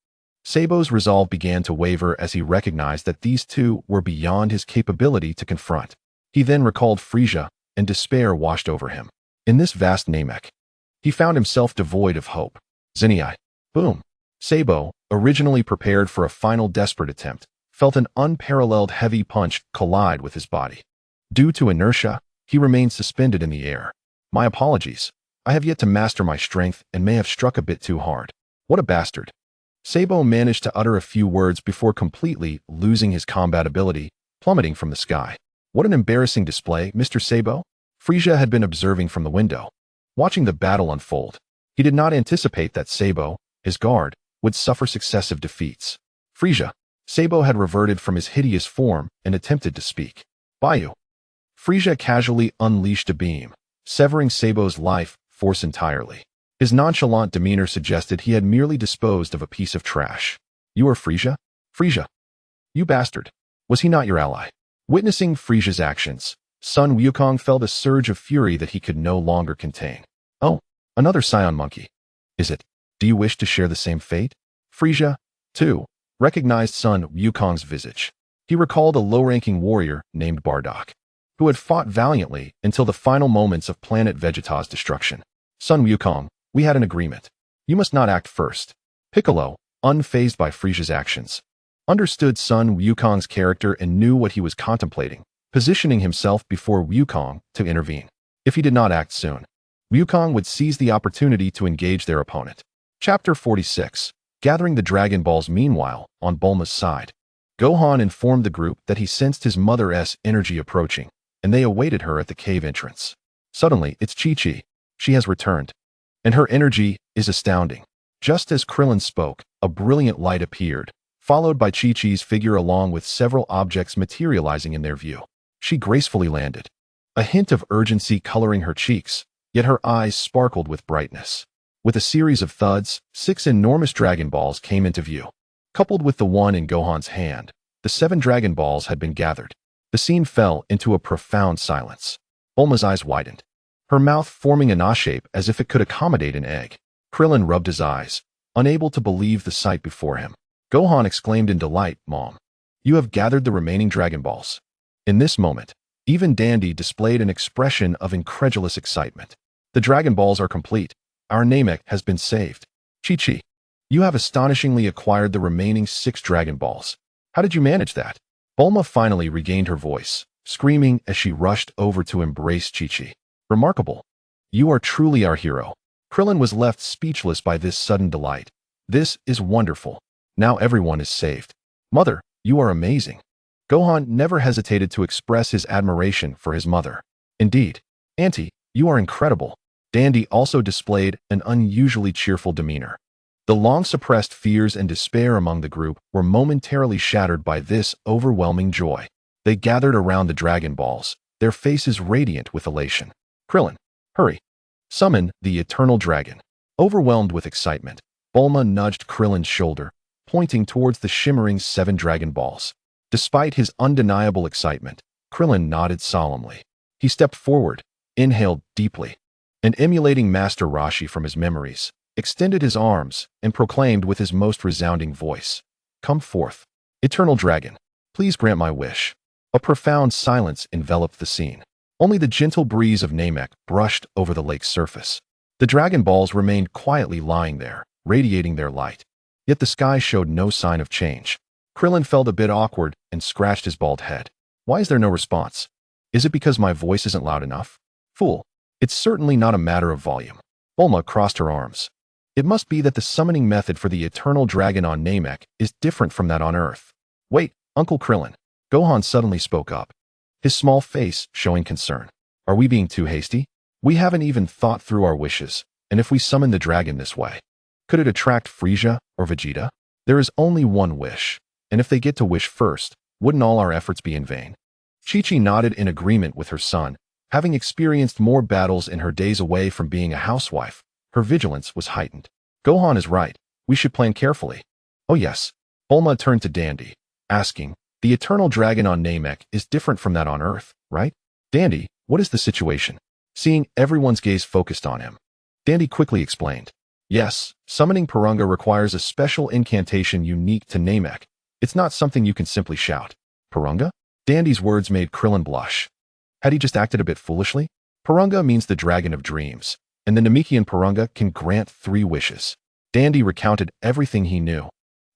Speaker 1: Sabo's resolve began to waver as he recognized that these two were beyond his capability to confront. He then recalled Frisia, and despair washed over him. In this vast Namek, he found himself devoid of hope. Zinai. Boom. Sabo, originally prepared for a final desperate attempt, felt an unparalleled heavy punch collide with his body. Due to inertia, he remained suspended in the air. My apologies. I have yet to master my strength and may have struck a bit too hard. What a bastard. Sabo managed to utter a few words before completely losing his combat ability, plummeting from the sky. What an embarrassing display, Mr. Sabo. Frisia had been observing from the window, watching the battle unfold. He did not anticipate that Sabo, his guard, would suffer successive defeats. Frisia. Sabo had reverted from his hideous form and attempted to speak. Bayou. Frisia casually unleashed a beam, severing Sabo's life force entirely. His nonchalant demeanor suggested he had merely disposed of a piece of trash. You are Frisia? Frisia. You bastard. Was he not your ally? Witnessing Frisia's actions, Sun Wukong felt a surge of fury that he could no longer contain. Oh, another scion monkey. Is it? Do you wish to share the same fate? Frisia, too, recognized Sun Wukong's visage. He recalled a low-ranking warrior named Bardock, who had fought valiantly until the final moments of planet Vegeta's destruction. Sun Wukong, we had an agreement. You must not act first. Piccolo, unfazed by Frisia's actions, understood Sun Wukong's character and knew what he was contemplating, positioning himself before Wukong to intervene. If he did not act soon, Wukong would seize the opportunity to engage their opponent. Chapter 46. Gathering the Dragon Balls. Meanwhile, on Bulma's side, Gohan informed the group that he sensed his mother's energy approaching, and they awaited her at the cave entrance. Suddenly, it's Chi-Chi. She has returned, and her energy is astounding. Just as Krillin spoke, a brilliant light appeared, followed by Chi-Chi's figure along with several objects materializing in their view. She gracefully landed, a hint of urgency coloring her cheeks, yet her eyes sparkled with brightness. With a series of thuds, 6 enormous Dragon Balls came into view. Coupled with the one in Gohan's hand, the 7 Dragon Balls had been gathered. The scene fell into a profound silence. Bulma's eyes widened, her mouth forming an A shape as if it could accommodate an egg. Krillin rubbed his eyes, unable to believe the sight before him. Gohan exclaimed in delight, Mom, you have gathered the remaining Dragon Balls. In this moment, even Dandy displayed an expression of incredulous excitement. The Dragon Balls are complete. Our Namek has been saved. Chi-Chi, you have astonishingly acquired the remaining 6 Dragon Balls. How did you manage that? Bulma finally regained her voice, screaming as she rushed over to embrace Chi-Chi. Remarkable. You are truly our hero. Krillin was left speechless by this sudden delight. This is wonderful. Now everyone is saved. Mother, you are amazing. Gohan never hesitated to express his admiration for his mother. Indeed, Auntie, you are incredible. Dandy also displayed an unusually cheerful demeanor. The long-suppressed fears and despair among the group were momentarily shattered by this overwhelming joy. They gathered around the Dragon Balls, their faces radiant with elation. Krillin, hurry. Summon the Eternal Dragon. Overwhelmed with excitement, Bulma nudged Krillin's shoulder, pointing towards the shimmering 7 Dragon Balls. Despite his undeniable excitement, Krillin nodded solemnly. He stepped forward, inhaled deeply, and emulating Master Roshi from his memories, extended his arms and proclaimed with his most resounding voice, Come forth. Eternal Dragon, please grant my wish. A profound silence enveloped the scene. Only the gentle breeze of Namek brushed over the lake's surface. The Dragon Balls remained quietly lying there, radiating their light. Yet the sky showed no sign of change. Krillin felt a bit awkward and scratched his bald head. Why is there no response? Is it because my voice isn't loud enough? Fool. It's certainly not a matter of volume. Bulma crossed her arms. It must be that the summoning method for the eternal dragon on Namek is different from that on Earth. Wait, Uncle Krillin. Gohan suddenly spoke up, his small face showing concern. Are we being too hasty? We haven't even thought through our wishes, and if we summon the dragon this way, could it attract Frieza or Vegeta? There is only one wish, and if they get to wish first, wouldn't all our efforts be in vain? Chi-Chi nodded in agreement with her son. Having experienced more battles in her days away from being a housewife, her vigilance was heightened. Gohan is right. We should plan carefully. Oh yes. Bulma turned to Dandy, asking, the eternal dragon on Namek is different from that on Earth, right? Dandy, what is the situation? Seeing everyone's gaze focused on him, Dandy quickly explained. Yes, summoning Purunga requires a special incantation unique to Namek. It's not something you can simply shout. Purunga? Dandy's words made Krillin blush. Had he just acted a bit foolishly? Purunga means the dragon of dreams, and the Namekian Purunga can grant 3 wishes. Dandy recounted everything he knew,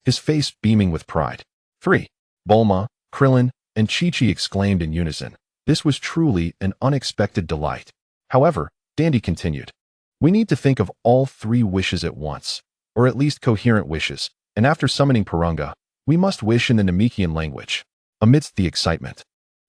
Speaker 1: his face beaming with pride. 3. Bulma, Krillin, and Chi-Chi exclaimed in unison. This was truly an unexpected delight. However, Dandy continued, we need to think of all 3 wishes at once, or at least coherent wishes, and after summoning Purunga, we must wish in the Namekian language. Amidst the excitement,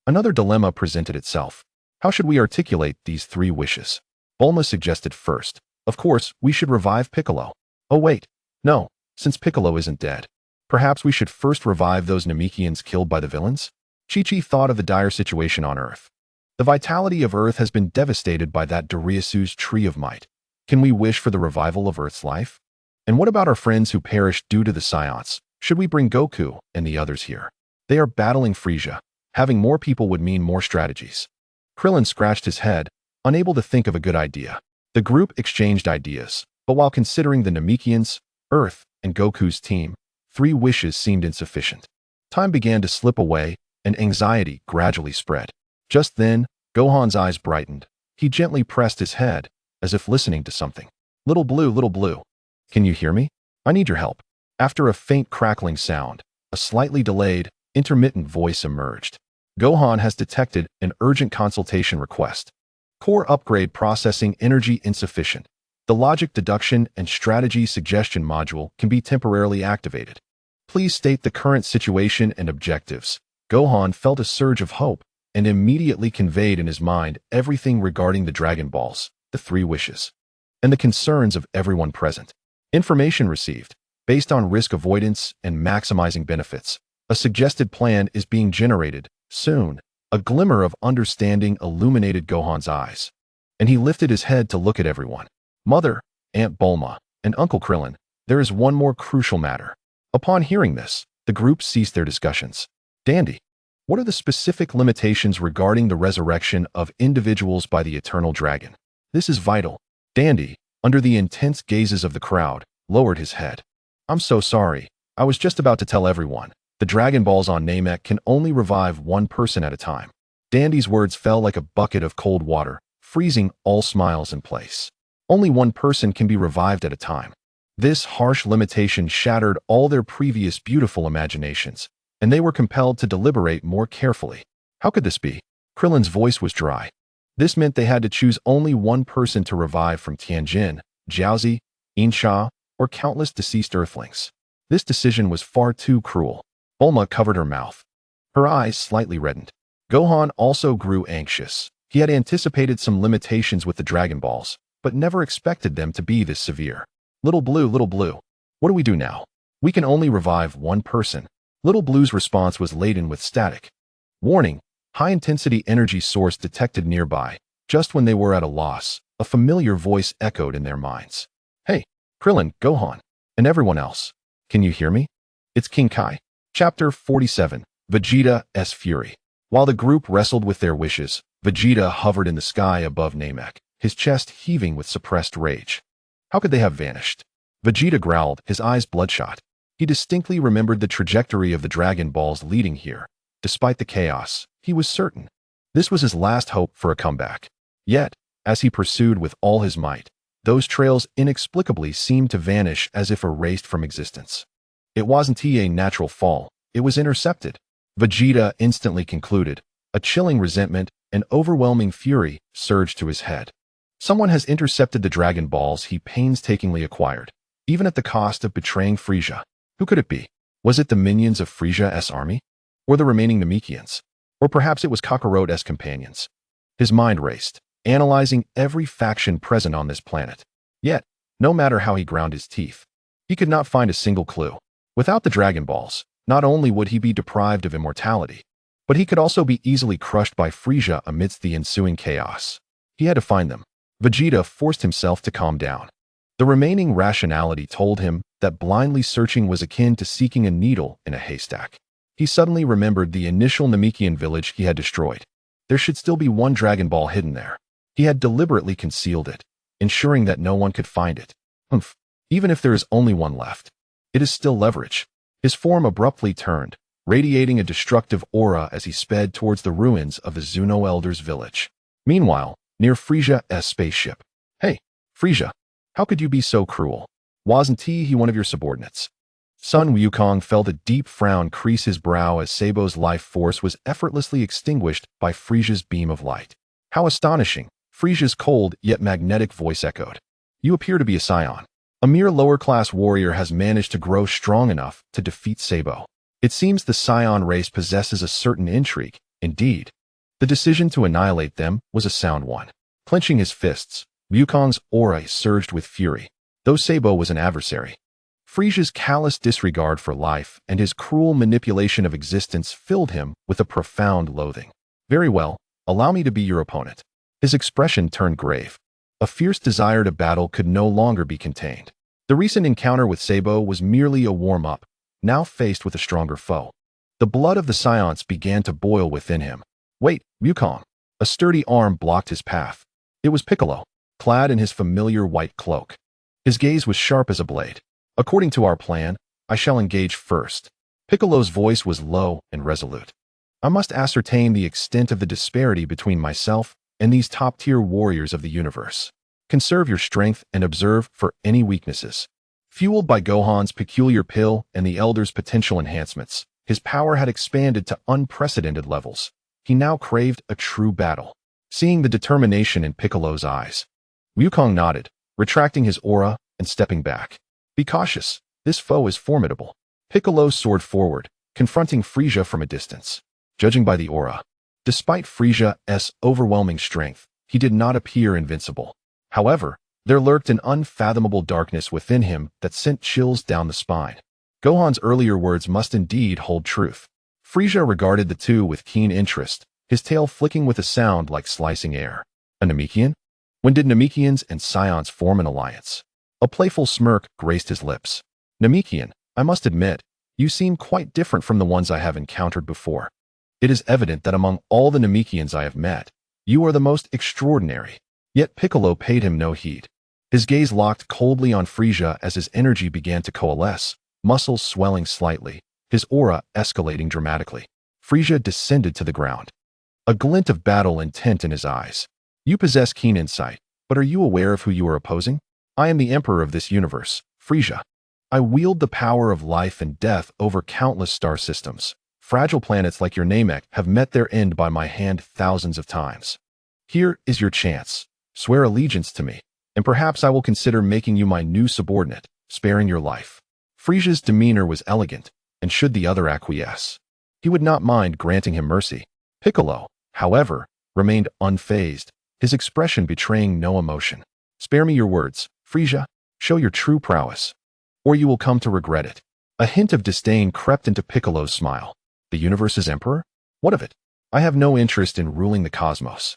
Speaker 1: another dilemma presented itself. How should we articulate these 3 wishes? Bulma suggested first. Of course, we should revive Piccolo. Oh wait, no, since Piccolo isn't dead. Perhaps we should first revive those Namekians killed by the villains? Chi-Chi thought of the dire situation on Earth. The vitality of Earth has been devastated by that Dariusu's Tree of Might. Can we wish for the revival of Earth's life? And what about our friends who perished due to the Science? Should we bring Goku and the others here? They are battling Frieza. Having more people would mean more strategies. Krillin scratched his head, unable to think of a good idea. The group exchanged ideas, but while considering the Namekians, Earth, and Goku's team, 3 wishes seemed insufficient. Time began to slip away, and anxiety gradually spread. Just then, Gohan's eyes brightened. He gently pressed his head, as if listening to something. Little Blue, can you hear me? I need your help. After a faint crackling sound, a slightly delayed, intermittent voice emerged. Gohan has detected an urgent consultation request. Core upgrade processing energy insufficient. The logic deduction and strategy suggestion module can be temporarily activated. Please state the current situation and objectives. Gohan felt a surge of hope and immediately conveyed in his mind everything regarding the Dragon Balls, the 3 wishes, and the concerns of everyone present. Information received. Based on risk avoidance and maximizing benefits, a suggested plan is being generated. Soon, a glimmer of understanding illuminated Gohan's eyes, and he lifted his head to look at everyone. Mother, Aunt Bulma, and Uncle Krillin, there is one more crucial matter. Upon hearing this, the group ceased their discussions. Dandy, what are the specific limitations regarding the resurrection of individuals by the Eternal Dragon? This is vital. Dandy, under the intense gazes of the crowd, lowered his head. I'm so sorry. I was just about to tell everyone. The Dragon Balls on Namek can only revive 1 person at a time. Dandy's words fell like a bucket of cold water, freezing all smiles in place. Only 1 person can be revived at a time. This harsh limitation shattered all their previous beautiful imaginations, and they were compelled to deliberate more carefully. How could this be? Krillin's voice was dry. This meant they had to choose only 1 person to revive from Tianjin, Jiaozi, Insha, or countless deceased Earthlings. This decision was far too cruel. Bulma covered her mouth. Her eyes slightly reddened. Gohan also grew anxious. He had anticipated some limitations with the Dragon Balls, but never expected them to be this severe. Little Blue, what do we do now? We can only revive 1 person. Little Blue's response was laden with static. Warning, high-intensity energy source detected nearby. Just when they were at a loss, a familiar voice echoed in their minds. Hey, Krillin, Gohan, and everyone else. Can you hear me? It's King Kai. Chapter 47, Vegeta's Fury. While the group wrestled with their wishes, Vegeta hovered in the sky above Namek, his chest heaving with suppressed rage. How could they have vanished? Vegeta growled, his eyes bloodshot. He distinctly remembered the trajectory of the Dragon Balls leading here. Despite the chaos, he was certain this was his last hope for a comeback. Yet, as he pursued with all his might, those trails inexplicably seemed to vanish as if erased from existence. It wasn't a natural fall, it was intercepted. Vegeta instantly concluded. A chilling resentment and overwhelming fury surged to his head. Someone has intercepted the Dragon Balls he painstakingly acquired. even at the cost of betraying Frisia. Who could it be? Was it the minions of Frisia's army? Or the remaining Namekians? Or perhaps it was Kakarot's companions? His mind raced, analyzing every faction present on this planet. Yet, no matter how he ground his teeth, he could not find a single clue. Without the Dragon Balls, not only would he be deprived of immortality, but he could also be easily crushed by Frisia amidst the ensuing chaos. He had to find them. Vegeta forced himself to calm down. The remaining rationality told him that blindly searching was akin to seeking a needle in a haystack. He suddenly remembered the initial Namekian village he had destroyed. There should still be one Dragon Ball hidden there. He had deliberately concealed it, ensuring that no one could find it. Even if there is only one left, it is still leverage. His form abruptly turned, radiating a destructive aura as he sped towards the ruins of the Zuno Elders' village. Meanwhile, near Frisia's spaceship. Hey, Frisia, how could you be so cruel? Wasn't he one of your subordinates? Sun Wukong felt a deep frown crease his brow as Sabo's life force was effortlessly extinguished by Frisia's beam of light. How astonishing, Frisia's cold yet magnetic voice echoed. You appear to be a scion. A mere lower-class warrior has managed to grow strong enough to defeat Sabo. It seems the scion race possesses a certain intrigue. Indeed, the decision to annihilate them was a sound one. Clenching his fists, Wukong's aura surged with fury. Though Sabo was an adversary, Frisia's callous disregard for life and his cruel manipulation of existence filled him with a profound loathing. Very well, allow me to be your opponent. His expression turned grave. A fierce desire to battle could no longer be contained. The recent encounter with Sabo was merely a warm-up, now faced with a stronger foe. The blood of the Science began to boil within him. Wait, Wukong. A sturdy arm blocked his path. It was Piccolo, clad in his familiar white cloak. His gaze was sharp as a blade. According to our plan, I shall engage first. Piccolo's voice was low and resolute. I must ascertain the extent of the disparity between myself and these top-tier warriors of the universe. Conserve your strength and observe for any weaknesses. Fueled by Gohan's peculiar pill and the Elder's potential enhancements, his power had expanded to unprecedented levels. He now craved a true battle. Seeing the determination in Piccolo's eyes, Wukong nodded, retracting his aura and stepping back. Be cautious, this foe is formidable. Piccolo soared forward, confronting Frisia from a distance. Judging by the aura, despite Frisia's overwhelming strength, he did not appear invincible. However, there lurked an unfathomable darkness within him that sent chills down the spine. Gohan's earlier words must indeed hold truth. Frisia regarded the two with keen interest, his tail flicking with a sound like slicing air. A Namekian? When did Namekians and Scions form an alliance? A playful smirk graced his lips. Namekian, I must admit, you seem quite different from the ones I have encountered before. It is evident that among all the Namekians I have met, you are the most extraordinary. Yet Piccolo paid him no heed. His gaze locked coldly on Frisia as his energy began to coalesce, muscles swelling slightly, his aura escalating dramatically. Frisia descended to the ground, a glint of battle intent in his eyes. You possess keen insight, but are you aware of who you are opposing? I am the emperor of this universe, Frisia. I wield the power of life and death over countless star systems. Fragile planets like your Namek have met their end by my hand thousands of times. Here is your chance. Swear allegiance to me, and perhaps I will consider making you my new subordinate, sparing your life. Frisia's demeanor was elegant, and should the other acquiesce, he would not mind granting him mercy. Piccolo, however, remained unfazed, his expression betraying no emotion. Spare me your words, Frisia. Show your true prowess, or you will come to regret it. A hint of disdain crept into Piccolo's smile. The universe's emperor? What of it? I have no interest in ruling the cosmos.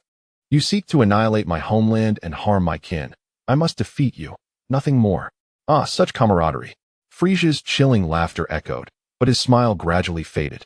Speaker 1: You seek to annihilate my homeland and harm my kin. I must defeat you, nothing more. Ah, such camaraderie. Frisia's chilling laughter echoed, but his smile gradually faded,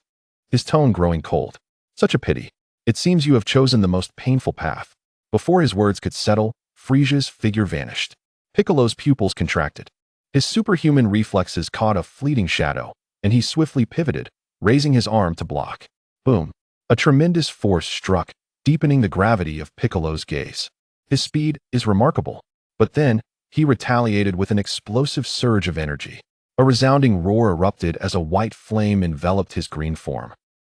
Speaker 1: his tone growing cold. Such a pity. It seems you have chosen the most painful path. Before his words could settle, Frisia's figure vanished. Piccolo's pupils contracted. His superhuman reflexes caught a fleeting shadow, and he swiftly pivoted, raising his arm to block. Boom. A tremendous force struck, deepening the gravity of Piccolo's gaze. His speed is remarkable, but then he retaliated with an explosive surge of energy. A resounding roar erupted as a white flame enveloped his green form.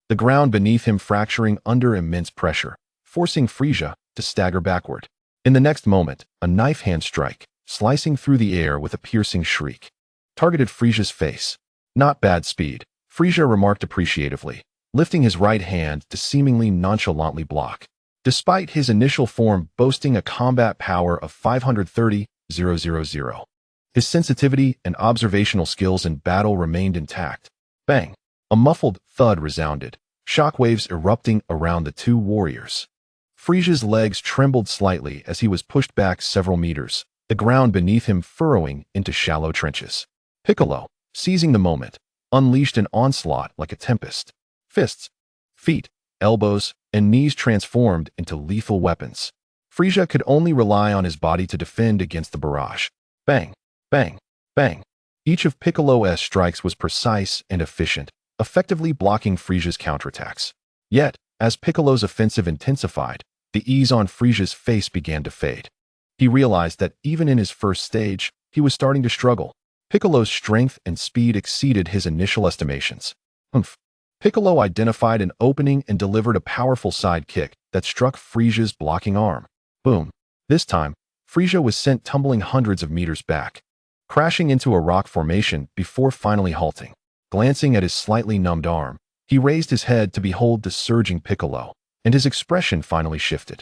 Speaker 1: The ground beneath him fracturing under immense pressure, forcing Frisia to stagger backward. In the next moment, a knife hand strike, slicing through the air with a piercing shriek. Targeted Frisia's face. Not bad speed, Frisia remarked appreciatively, lifting his right hand to seemingly nonchalantly block. Despite his initial form boasting a combat power of 530,000, his sensitivity and observational skills in battle remained intact. Bang! A muffled thud resounded, shockwaves erupting around the two warriors. Frisia's legs trembled slightly as he was pushed back several meters, the ground beneath him furrowing into shallow trenches. Piccolo, seizing the moment, unleashed an onslaught like a tempest. Fists, feet, elbows, and knees transformed into lethal weapons. Frisia could only rely on his body to defend against the barrage. Bang, bang, bang. Each of Piccolo's strikes was precise and efficient, effectively blocking Frisia's counterattacks. Yet, as Piccolo's offensive intensified, the ease on Frisia's face began to fade. He realized that even in his first stage, he was starting to struggle. Piccolo's strength and speed exceeded his initial estimations. Humph. Piccolo identified an opening and delivered a powerful side kick that struck Frisia's blocking arm. Boom. This time, Frisia was sent tumbling hundreds of meters back, crashing into a rock formation before finally halting. Glancing at his slightly numbed arm, he raised his head to behold the surging Piccolo, and his expression finally shifted.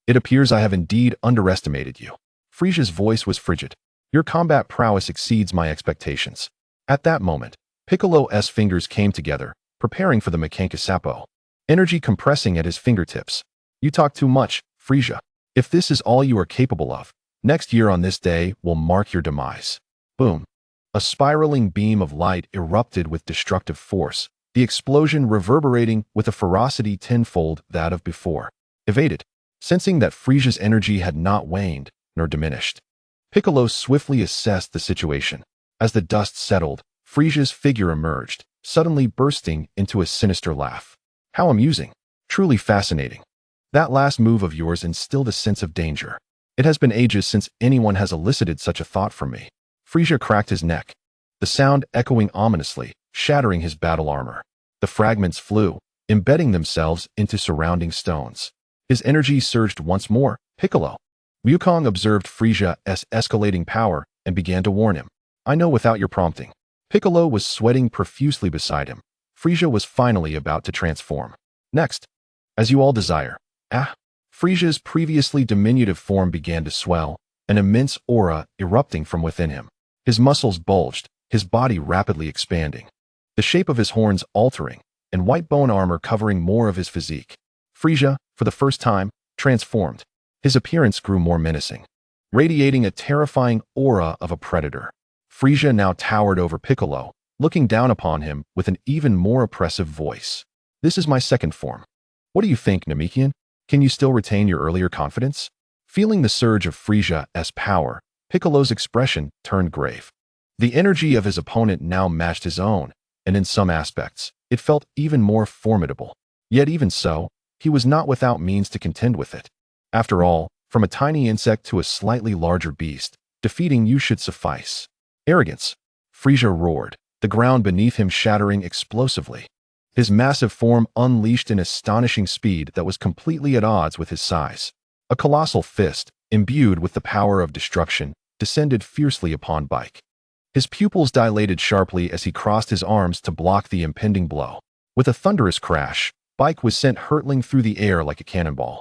Speaker 1: It appears I have indeed underestimated you. Frisia's voice was frigid. Your combat prowess exceeds my expectations. At that moment, Piccolo's fingers came together, preparing for the Mekankasapo, energy compressing at his fingertips. You talk too much, Frisia. If this is all you are capable of, next year on this day will mark your demise. Boom. A spiraling beam of light erupted with destructive force, the explosion reverberating with a ferocity tenfold that of before. Evaded, sensing that Frisia's energy had not waned nor diminished. Piccolo swiftly assessed the situation. As the dust settled, Frisia's figure emerged, suddenly bursting into a sinister laugh. How amusing. Truly fascinating. That last move of yours instilled a sense of danger. It has been ages since anyone has elicited such a thought from me. Frisia cracked his neck, the sound echoing ominously, shattering his battle armor. The fragments flew, embedding themselves into surrounding stones. His energy surged once more. Piccolo. Wukong observed Frisia's escalating power and began to warn him. I know without your prompting. Piccolo was sweating profusely beside him. Frisia was finally about to transform. Next. As you all desire. Frisia's previously diminutive form began to swell, an immense aura erupting from within him. His muscles bulged, his body rapidly expanding, the shape of his horns altering, and white bone armor covering more of his physique. Frisia, for the first time, transformed. His appearance grew more menacing, radiating a terrifying aura of a predator. Frisia now towered over Piccolo, looking down upon him with an even more oppressive voice. This is my second form. What do you think, Namekian? Can you still retain your earlier confidence? Feeling the surge of Frisia's power, Piccolo's expression turned grave. The energy of his opponent now matched his own, and in some aspects, it felt even more formidable. Yet even so, he was not without means to contend with it. After all, from a tiny insect to a slightly larger beast, defeating you should suffice. Arrogance. Frisia roared, the ground beneath him shattering explosively. His massive form unleashed an astonishing speed that was completely at odds with his size. A colossal fist, imbued with the power of destruction, descended fiercely upon Bike. His pupils dilated sharply as he crossed his arms to block the impending blow. With a thunderous crash, Bike was sent hurtling through the air like a cannonball,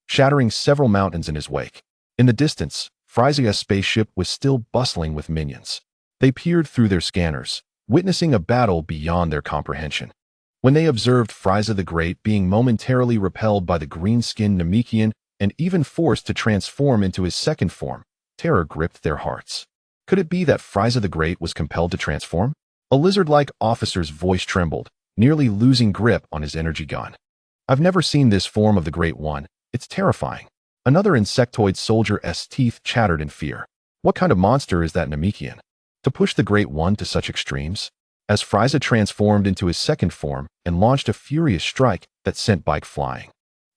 Speaker 1: shattering several mountains in his wake. In the distance, Frisia's spaceship was still bustling with minions. They peered through their scanners, witnessing a battle beyond their comprehension. When they observed Frisia the Great being momentarily repelled by the green-skinned Namekian and even forced to transform into his second form, terror gripped their hearts. Could it be that Frisia the Great was compelled to transform? A lizard-like officer's voice trembled, nearly losing grip on his energy gun. I've never seen this form of the Great One. It's terrifying. Another insectoid soldier's teeth chattered in fear. What kind of monster is that Namekian? To push the Great One to such extremes? As Frisia transformed into his second form and launched a furious strike that sent Bike flying,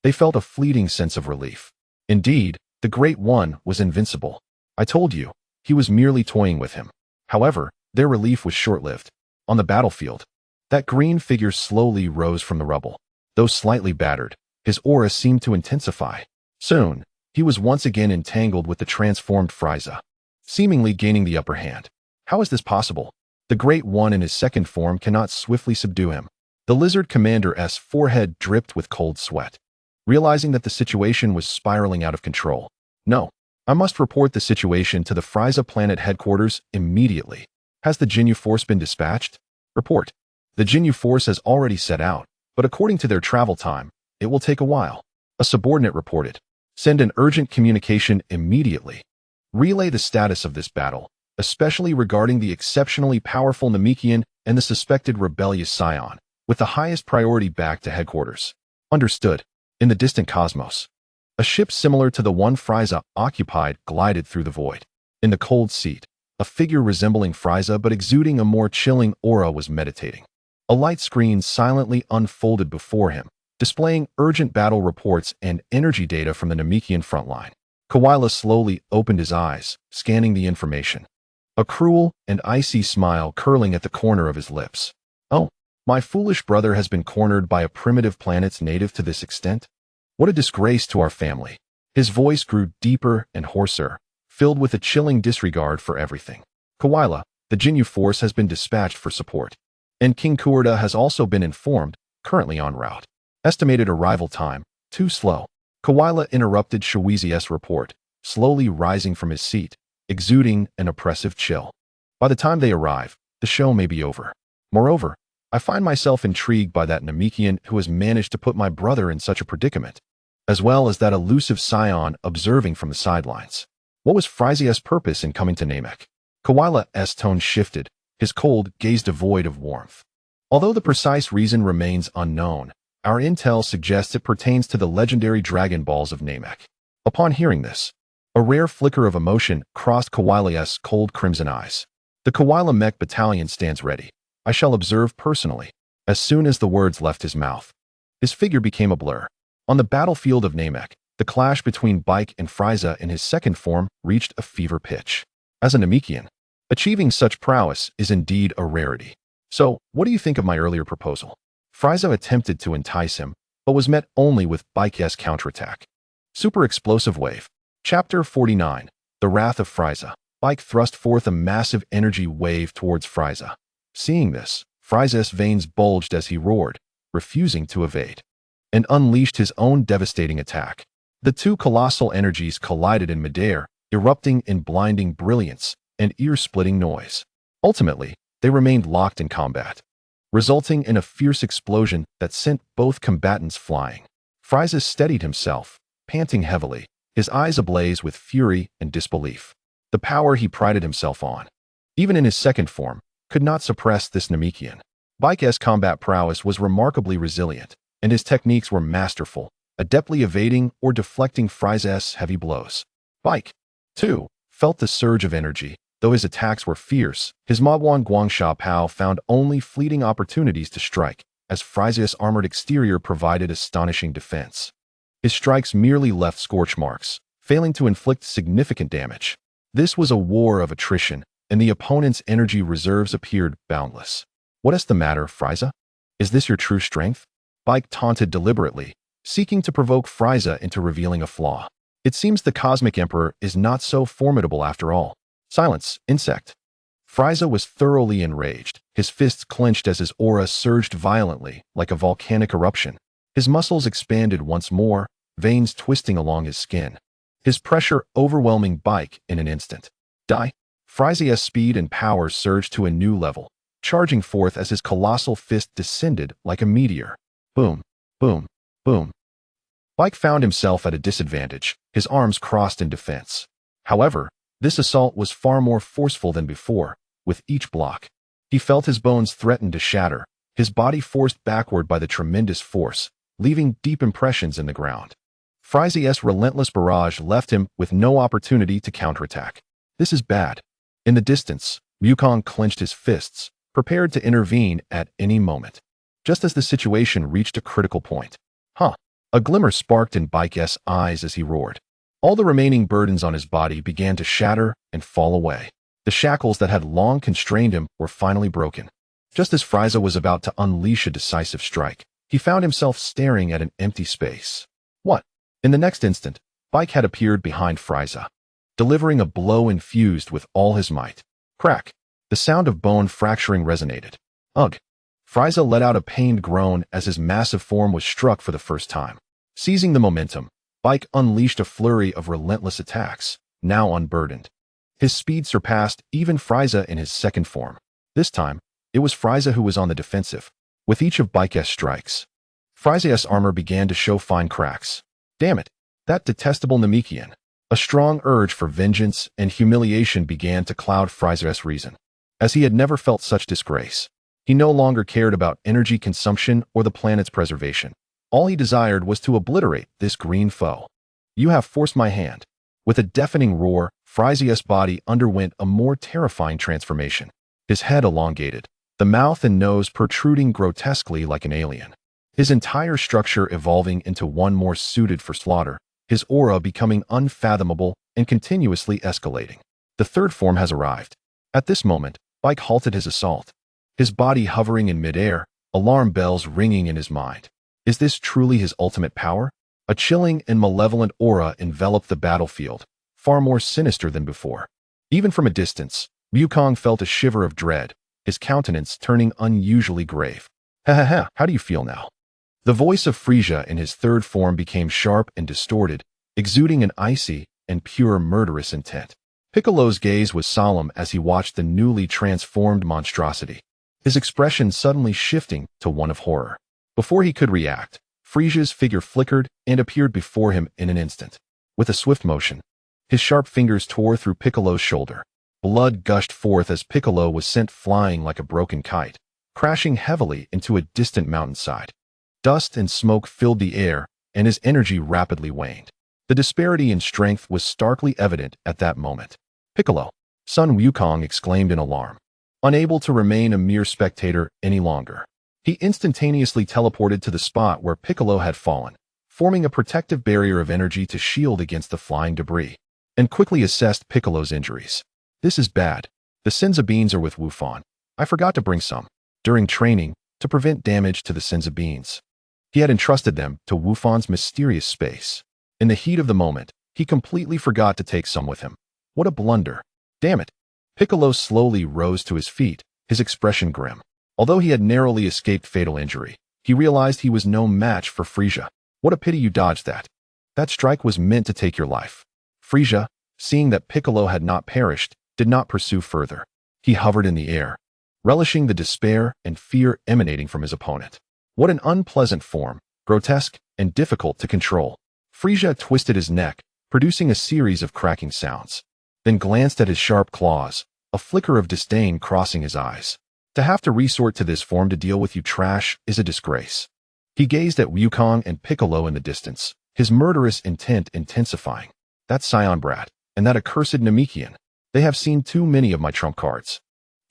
Speaker 1: they felt a fleeting sense of relief. Indeed, the Great One was invincible. I told you, he was merely toying with him. However, their relief was short-lived. On the battlefield, that green figure slowly rose from the rubble. Though slightly battered, his aura seemed to intensify. Soon, he was once again entangled with the transformed Frisia. seemingly gaining the upper hand. How is this possible? The Great One in his second form cannot swiftly subdue him. The Lizard Commander's forehead dripped with cold sweat, realizing that the situation was spiraling out of control. No, I must report the situation to the Frieza planet headquarters immediately. Has the Ginyu Force been dispatched? Report. The Ginyu Force has already set out, but according to their travel time, it will take a while. A subordinate reported. Send an urgent communication immediately. Relay the status of this battle, especially regarding the exceptionally powerful Namekian and the suspected rebellious Scion, with the highest priority back to headquarters. Understood. In the distant cosmos, a ship similar to the one Frieza occupied glided through the void. In the cold seat, a figure resembling Frieza but exuding a more chilling aura was meditating. A light screen silently unfolded before him, displaying urgent battle reports and energy data from the Namekian frontline. Koala slowly opened his eyes, scanning the information, a cruel and icy smile curling at the corner of his lips. Oh, my foolish brother has been cornered by a primitive planet's native to this extent? What a disgrace to our family. His voice grew deeper and hoarser, filled with a chilling disregard for everything. Koala, the Ginyu Force has been dispatched for support. And King Kurta has also been informed, currently en route. Estimated arrival time, too slow. Koala interrupted Shawizi's report, slowly rising from his seat, exuding an oppressive chill. By the time they arrive, the show may be over. Moreover, I find myself intrigued by that Namekian who has managed to put my brother in such a predicament, as well as that elusive Scion observing from the sidelines. What was Frieza's purpose in coming to Namek? Koala's tone shifted, his cold gaze devoid of warmth. Although the precise reason remains unknown, our intel suggests it pertains to the legendary Dragon Balls of Namek. Upon hearing this, a rare flicker of emotion crossed Koala's cold crimson eyes. The Koala Mech Battalion stands ready. I shall observe personally. As soon as the words left his mouth, his figure became a blur. On the battlefield of Namek, the clash between Bike and Frieza in his second form reached a fever pitch. As a Namekian, achieving such prowess is indeed a rarity. So, what do you think of my earlier proposal? Frieza attempted to entice him, but was met only with Bike's counterattack. Super Explosive Wave. Chapter 49. The Wrath of Frieza. Bike thrust forth a massive energy wave towards Frieza. Seeing this, Frieza's veins bulged as he roared, refusing to evade, and unleashed his own devastating attack. The two colossal energies collided in midair, erupting in blinding brilliance and ear-splitting noise. Ultimately, they remained locked in combat, resulting in a fierce explosion that sent both combatants flying. Frieza steadied himself, panting heavily, his eyes ablaze with fury and disbelief. The power he prided himself on, even in his second form, could not suppress this Namekian. Bike's combat prowess was remarkably resilient, and his techniques were masterful, adeptly evading or deflecting Frieza's heavy blows. Bike, too, felt the surge of energy. Though his attacks were fierce, his Maguan Guangsha Pao found only fleeting opportunities to strike, as Frieza's armored exterior provided astonishing defense. His strikes merely left scorch marks, failing to inflict significant damage. This was a war of attrition, and the opponent's energy reserves appeared boundless. What is the matter, Frieza? Is this your true strength? Bike taunted deliberately, seeking to provoke Frieza into revealing a flaw. It seems the Cosmic Emperor is not so formidable after all. Silence, insect. Frieza was thoroughly enraged, his fists clenched as his aura surged violently, like a volcanic eruption. His muscles expanded once more, veins twisting along his skin. His pressure overwhelming Bike in an instant. Die. Frieza's speed and power surged to a new level, charging forth as his colossal fist descended like a meteor. Boom, boom, boom. Bike found himself at a disadvantage, his arms crossed in defense. However, this assault was far more forceful than before. With each block, he felt his bones threaten to shatter, his body forced backward by the tremendous force, leaving deep impressions in the ground. Frieza's relentless barrage left him with no opportunity to counterattack. This is bad. In the distance, Wukong clenched his fists, prepared to intervene at any moment. Just as the situation reached a critical point. A glimmer sparked in Bike's eyes as he roared. All the remaining burdens on his body began to shatter and fall away. The shackles that had long constrained him were finally broken. Just as Frieza was about to unleash a decisive strike, he found himself staring at an empty space. What? In the next instant, Bike had appeared behind Frieza. delivering a blow infused with all his might. Crack! The sound of bone fracturing resonated. Ugh! Frieza let out a pained groan as his massive form was struck for the first time. Seizing the momentum, Bike unleashed a flurry of relentless attacks, now unburdened. His speed surpassed even Frieza in his second form. This time, it was Frieza who was on the defensive. With each of Bike's strikes, Frieza's armor began to show fine cracks. Damn it! That detestable Namekian. A strong urge for vengeance and humiliation began to cloud Frieza's reason. As he had never felt such disgrace, he no longer cared about energy consumption or the planet's preservation. All he desired was to obliterate this green foe. You have forced my hand. With a deafening roar, Frieza's body underwent a more terrifying transformation. His head elongated, the mouth and nose protruding grotesquely like an alien. His entire structure evolving into one more suited for slaughter, his aura becoming unfathomable and continuously escalating. The third form has arrived. At this moment, Bike halted his assault. His body hovering in midair, alarm bells ringing in his mind. Is this truly his ultimate power? A chilling and malevolent aura enveloped the battlefield, far more sinister than before. Even from a distance, Wukong felt a shiver of dread, his countenance turning unusually grave. Ha ha ha, how do you feel now? The voice of Frieza in his third form became sharp and distorted, exuding an icy and pure murderous intent. Piccolo's gaze was solemn as he watched the newly transformed monstrosity, his expression suddenly shifting to one of horror. Before he could react, Frieza's figure flickered and appeared before him in an instant. With a swift motion, his sharp fingers tore through Piccolo's shoulder. Blood gushed forth as Piccolo was sent flying like a broken kite, crashing heavily into a distant mountainside. Dust and smoke filled the air, and his energy rapidly waned. The disparity in strength was starkly evident at that moment. Piccolo! Son Wukong exclaimed in alarm, unable to remain a mere spectator any longer. He instantaneously teleported to the spot where Piccolo had fallen, forming a protective barrier of energy to shield against the flying debris, and quickly assessed Piccolo's injuries. This is bad. The Senzu beans are with Wufan. I forgot to bring some during training to prevent damage to the Senzu beans. He had entrusted them to Wufan's mysterious space. In the heat of the moment, he completely forgot to take some with him. What a blunder. Damn it. Piccolo slowly rose to his feet, his expression grim. Although he had narrowly escaped fatal injury, he realized he was no match for Frieza. What a pity you dodged that. That strike was meant to take your life. Frieza, seeing that Piccolo had not perished, did not pursue further. He hovered in the air, relishing the despair and fear emanating from his opponent. What an unpleasant form, grotesque and difficult to control. Frieza twisted his neck, producing a series of cracking sounds, then glanced at his sharp claws, a flicker of disdain crossing his eyes. To have to resort to this form to deal with you trash is a disgrace. He gazed at Wukong and Piccolo in the distance, his murderous intent intensifying. That Scion brat, and that accursed Namekian. They have seen too many of my trump cards.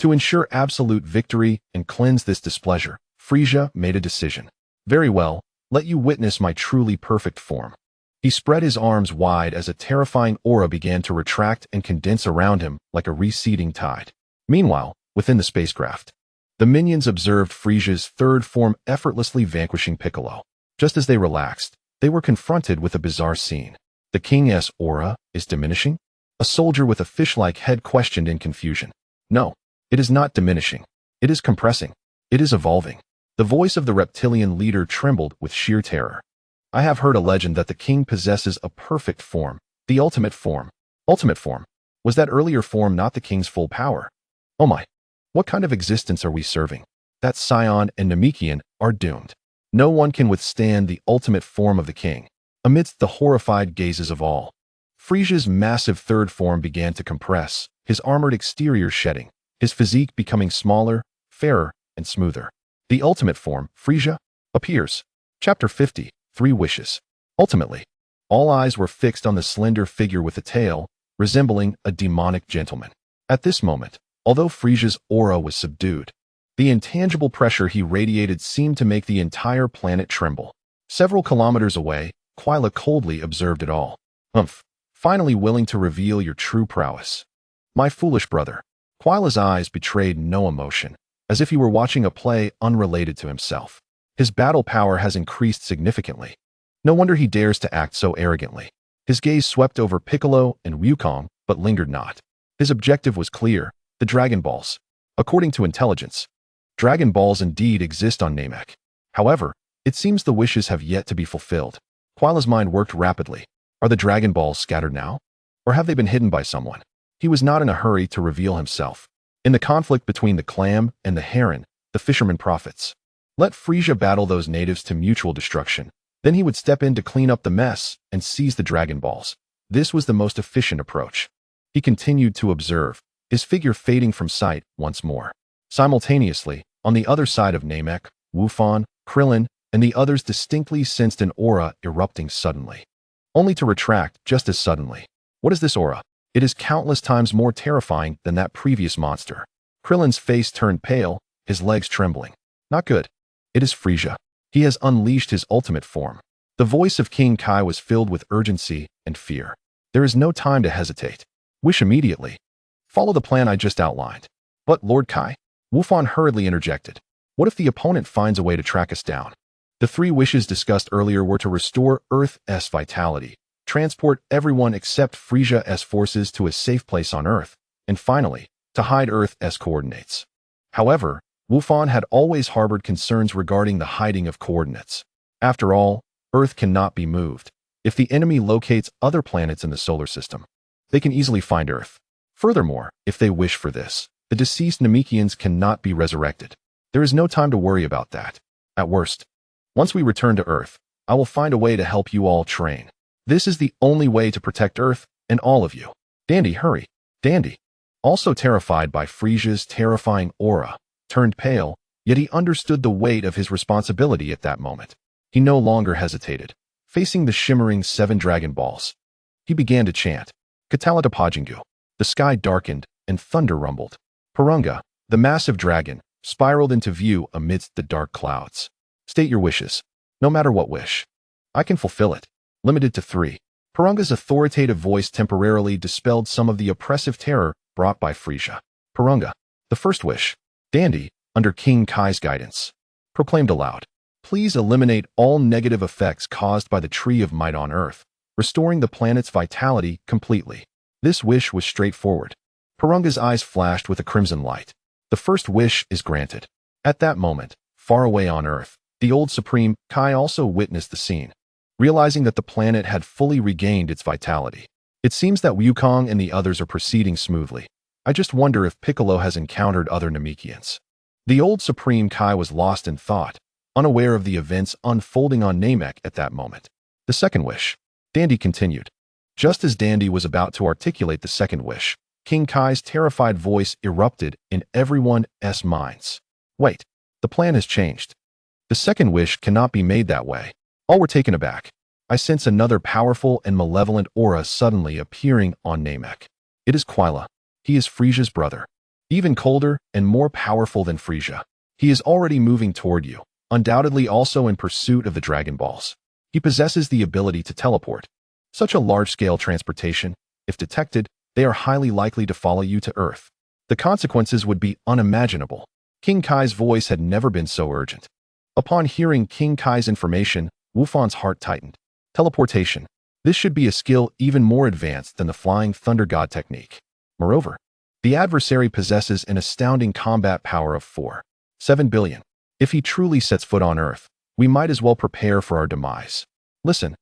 Speaker 1: To ensure absolute victory and cleanse this displeasure, Frieza made a decision. Very well, let you witness my truly perfect form. He spread his arms wide as a terrifying aura began to retract and condense around him like a receding tide. Meanwhile, within the spacecraft, the minions observed Frieza's third form effortlessly vanquishing Piccolo. Just as they relaxed, they were confronted with a bizarre scene. The king's aura is diminishing? A soldier with a fish-like head questioned in confusion. No, it is not diminishing. It is compressing. It is evolving. The voice of the reptilian leader trembled with sheer terror. I have heard a legend that the king possesses a perfect form, the ultimate form. Ultimate form? Was that earlier form not the king's full power? Oh my! What kind of existence are we serving? That Scion and Namekian are doomed. No one can withstand the ultimate form of the king. Amidst the horrified gazes of all, Frieza's massive third form began to compress, his armored exterior shedding, his physique becoming smaller, fairer, and smoother. The ultimate form, Frieza, appears. Chapter 50, 3 Wishes. Ultimately, all eyes were fixed on the slender figure with a tail, resembling a demonic gentleman. At this moment, although Frieza's aura was subdued, the intangible pressure he radiated seemed to make the entire planet tremble. Several kilometers away, Quila coldly observed it all. Finally willing to reveal your true prowess. My foolish brother. Quila's eyes betrayed no emotion, as if he were watching a play unrelated to himself. His battle power has increased significantly. No wonder he dares to act so arrogantly. His gaze swept over Piccolo and Wukong, but lingered not. His objective was clear: the Dragon Balls. According to intelligence, Dragon Balls indeed exist on Namek. However, it seems the wishes have yet to be fulfilled. Quila's mind worked rapidly. Are the Dragon Balls scattered now? Or have they been hidden by someone? He was not in a hurry to reveal himself. In the conflict between the clam and the heron, the fisherman profits. Let Frieza battle those natives to mutual destruction. Then he would step in to clean up the mess and seize the Dragon Balls. This was the most efficient approach. He continued to observe, his figure fading from sight once more. Simultaneously, on the other side of Namek, Wufan, Krillin, and the others distinctly sensed an aura erupting suddenly, only to retract just as suddenly. What is this aura? It is countless times more terrifying than that previous monster. Krillin's face turned pale, his legs trembling. Not good. It is Frieza. He has unleashed his ultimate form. The voice of King Kai was filled with urgency and fear. There is no time to hesitate. Wish immediately. Follow the plan I just outlined. But Lord Kai, Wufan hurriedly interjected. What if the opponent finds a way to track us down? The three wishes discussed earlier were to restore Earth's vitality, transport everyone except Frieza's forces to a safe place on Earth, and finally, to hide Earth's coordinates. However, Wufan had always harbored concerns regarding the hiding of coordinates. After all, Earth cannot be moved. If the enemy locates other planets in the solar system, they can easily find Earth. Furthermore, if they wish for this, the deceased Namekians cannot be resurrected. There is no time to worry about that. At worst, once we return to Earth, I will find a way to help you all train. This is the only way to protect Earth and all of you. Dandy, hurry. Dandy, also terrified by Frieza's terrifying aura, turned pale, yet he understood the weight of his responsibility at that moment. He no longer hesitated. Facing the shimmering 7 Dragon Balls, he began to chant, Katalata Pajingu. The sky darkened, and thunder rumbled. Purunga, the massive dragon, spiraled into view amidst the dark clouds. State your wishes. No matter what wish. I can fulfill it. Limited to 3. Purunga's authoritative voice temporarily dispelled some of the oppressive terror brought by Frieza. Purunga, the first wish. Dandy, under King Kai's guidance, proclaimed aloud. Please eliminate all negative effects caused by the Tree of Might on Earth, restoring the planet's vitality completely. This wish was straightforward. Purunga's eyes flashed with a crimson light. The first wish is granted. At that moment, far away on Earth, the old Supreme Kai also witnessed the scene, realizing that the planet had fully regained its vitality. It seems that Wukong and the others are proceeding smoothly. I just wonder if Piccolo has encountered other Namekians. The old Supreme Kai was lost in thought, unaware of the events unfolding on Namek at that moment. The second wish. Dandy continued. Just as Dandy was about to articulate the second wish, King Kai's terrified voice erupted in everyone's minds. Wait, the plan has changed. The second wish cannot be made that way. All were taken aback. I sense another powerful and malevolent aura suddenly appearing on Namek. It is Quila. He is Frieza's brother. Even colder and more powerful than Frieza. He is already moving toward you, undoubtedly also in pursuit of the Dragon Balls. He possesses the ability to teleport. Such a large-scale transportation, if detected, they are highly likely to follow you to Earth. The consequences would be unimaginable. King Kai's voice had never been so urgent. Upon hearing King Kai's information, Wufan's heart tightened. Teleportation. This should be a skill even more advanced than the Flying Thunder God technique. Moreover, the adversary possesses an astounding combat power of 4.7 billion. If he truly sets foot on Earth, we might as well prepare for our demise. Listen.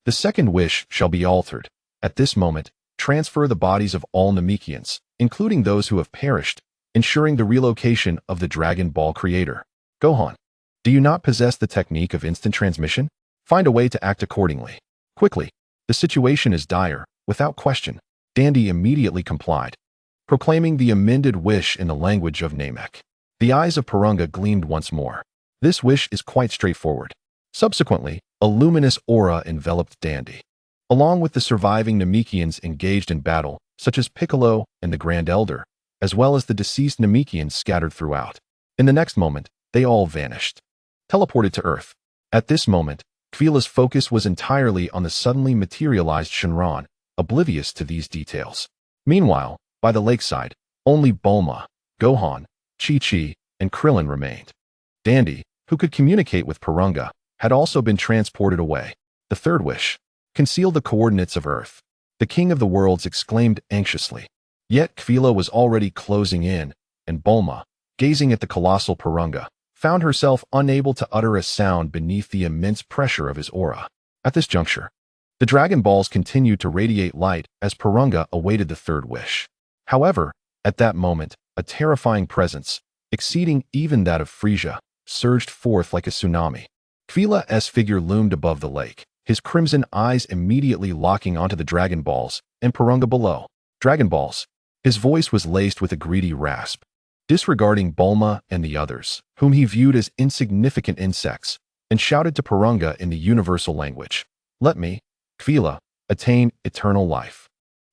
Speaker 1: The second wish shall be altered. At this moment, transfer the bodies of all Namekians, including those who have perished, ensuring the relocation of the Dragon Ball creator. Gohan, do you not possess the technique of instant transmission? Find a way to act accordingly. Quickly. The situation is dire, without question. Dandy immediately complied, proclaiming the amended wish in the language of Namek. The eyes of Purunga gleamed once more. This wish is quite straightforward. Subsequently, a luminous aura enveloped Dandy. Along with the surviving Namekians engaged in battle, such as Piccolo and the Grand Elder, as well as the deceased Namekians scattered throughout. In the next moment, they all vanished. Teleported to Earth. At this moment, Kvila's focus was entirely on the suddenly materialized Shenron, oblivious to these details. Meanwhile, by the lakeside, only Bulma, Gohan, Chi-Chi, and Krillin remained. Dandy, who could communicate with Purunga, had also been transported away. The third wish. Conceal the coordinates of Earth. the king of the worlds exclaimed anxiously. Yet Kvila was already closing in, and Bulma, gazing at the colossal Purunga, found herself unable to utter a sound beneath the immense pressure of his aura. At this juncture, the Dragon Balls continued to radiate light as Purunga awaited the third wish. However, at that moment, a terrifying presence, exceeding even that of Frieza, surged forth like a tsunami. Kvila's figure loomed above the lake, his crimson eyes immediately locking onto the Dragon Balls and Purunga below. Dragon Balls. His voice was laced with a greedy rasp. Disregarding Bulma and the others, whom he viewed as insignificant insects, and shouted to Purunga in the universal language, "Let me, Kvila, attain eternal life."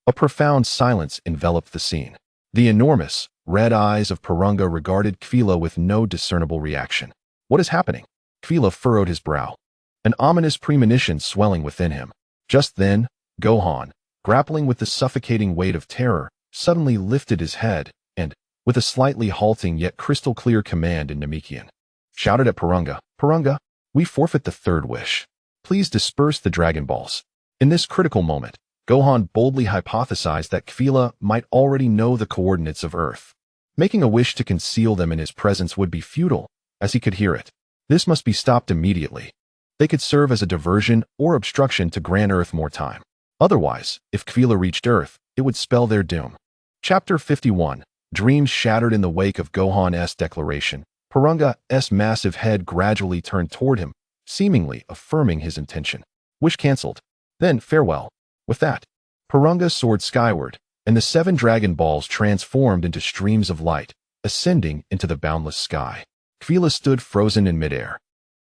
Speaker 1: A profound silence enveloped the scene. The enormous, red eyes of Purunga regarded Kvila with no discernible reaction. What is happening? Kvila furrowed his brow, an ominous premonition swelling within him. Just then, Gohan, grappling with the suffocating weight of terror, suddenly lifted his head and, with a slightly halting yet crystal-clear command in Namekian, shouted at Purunga, "Purunga, we forfeit the third wish. Please disperse the Dragon Balls." In this critical moment, Gohan boldly hypothesized that Kvila might already know the coordinates of Earth. Making a wish to conceal them in his presence would be futile, as he could hear it. This must be stopped immediately. They could serve as a diversion or obstruction to grant Earth more time. Otherwise, if Kvila reached Earth, it would spell their doom. Chapter 51. Dreams shattered in the wake of Gohan's declaration. Purunga's massive head gradually turned toward him, seemingly affirming his intention. Wish cancelled. Then farewell. With that, Purunga soared skyward, and the 7 Dragon Balls transformed into streams of light, ascending into the boundless sky. Kvila stood frozen in midair.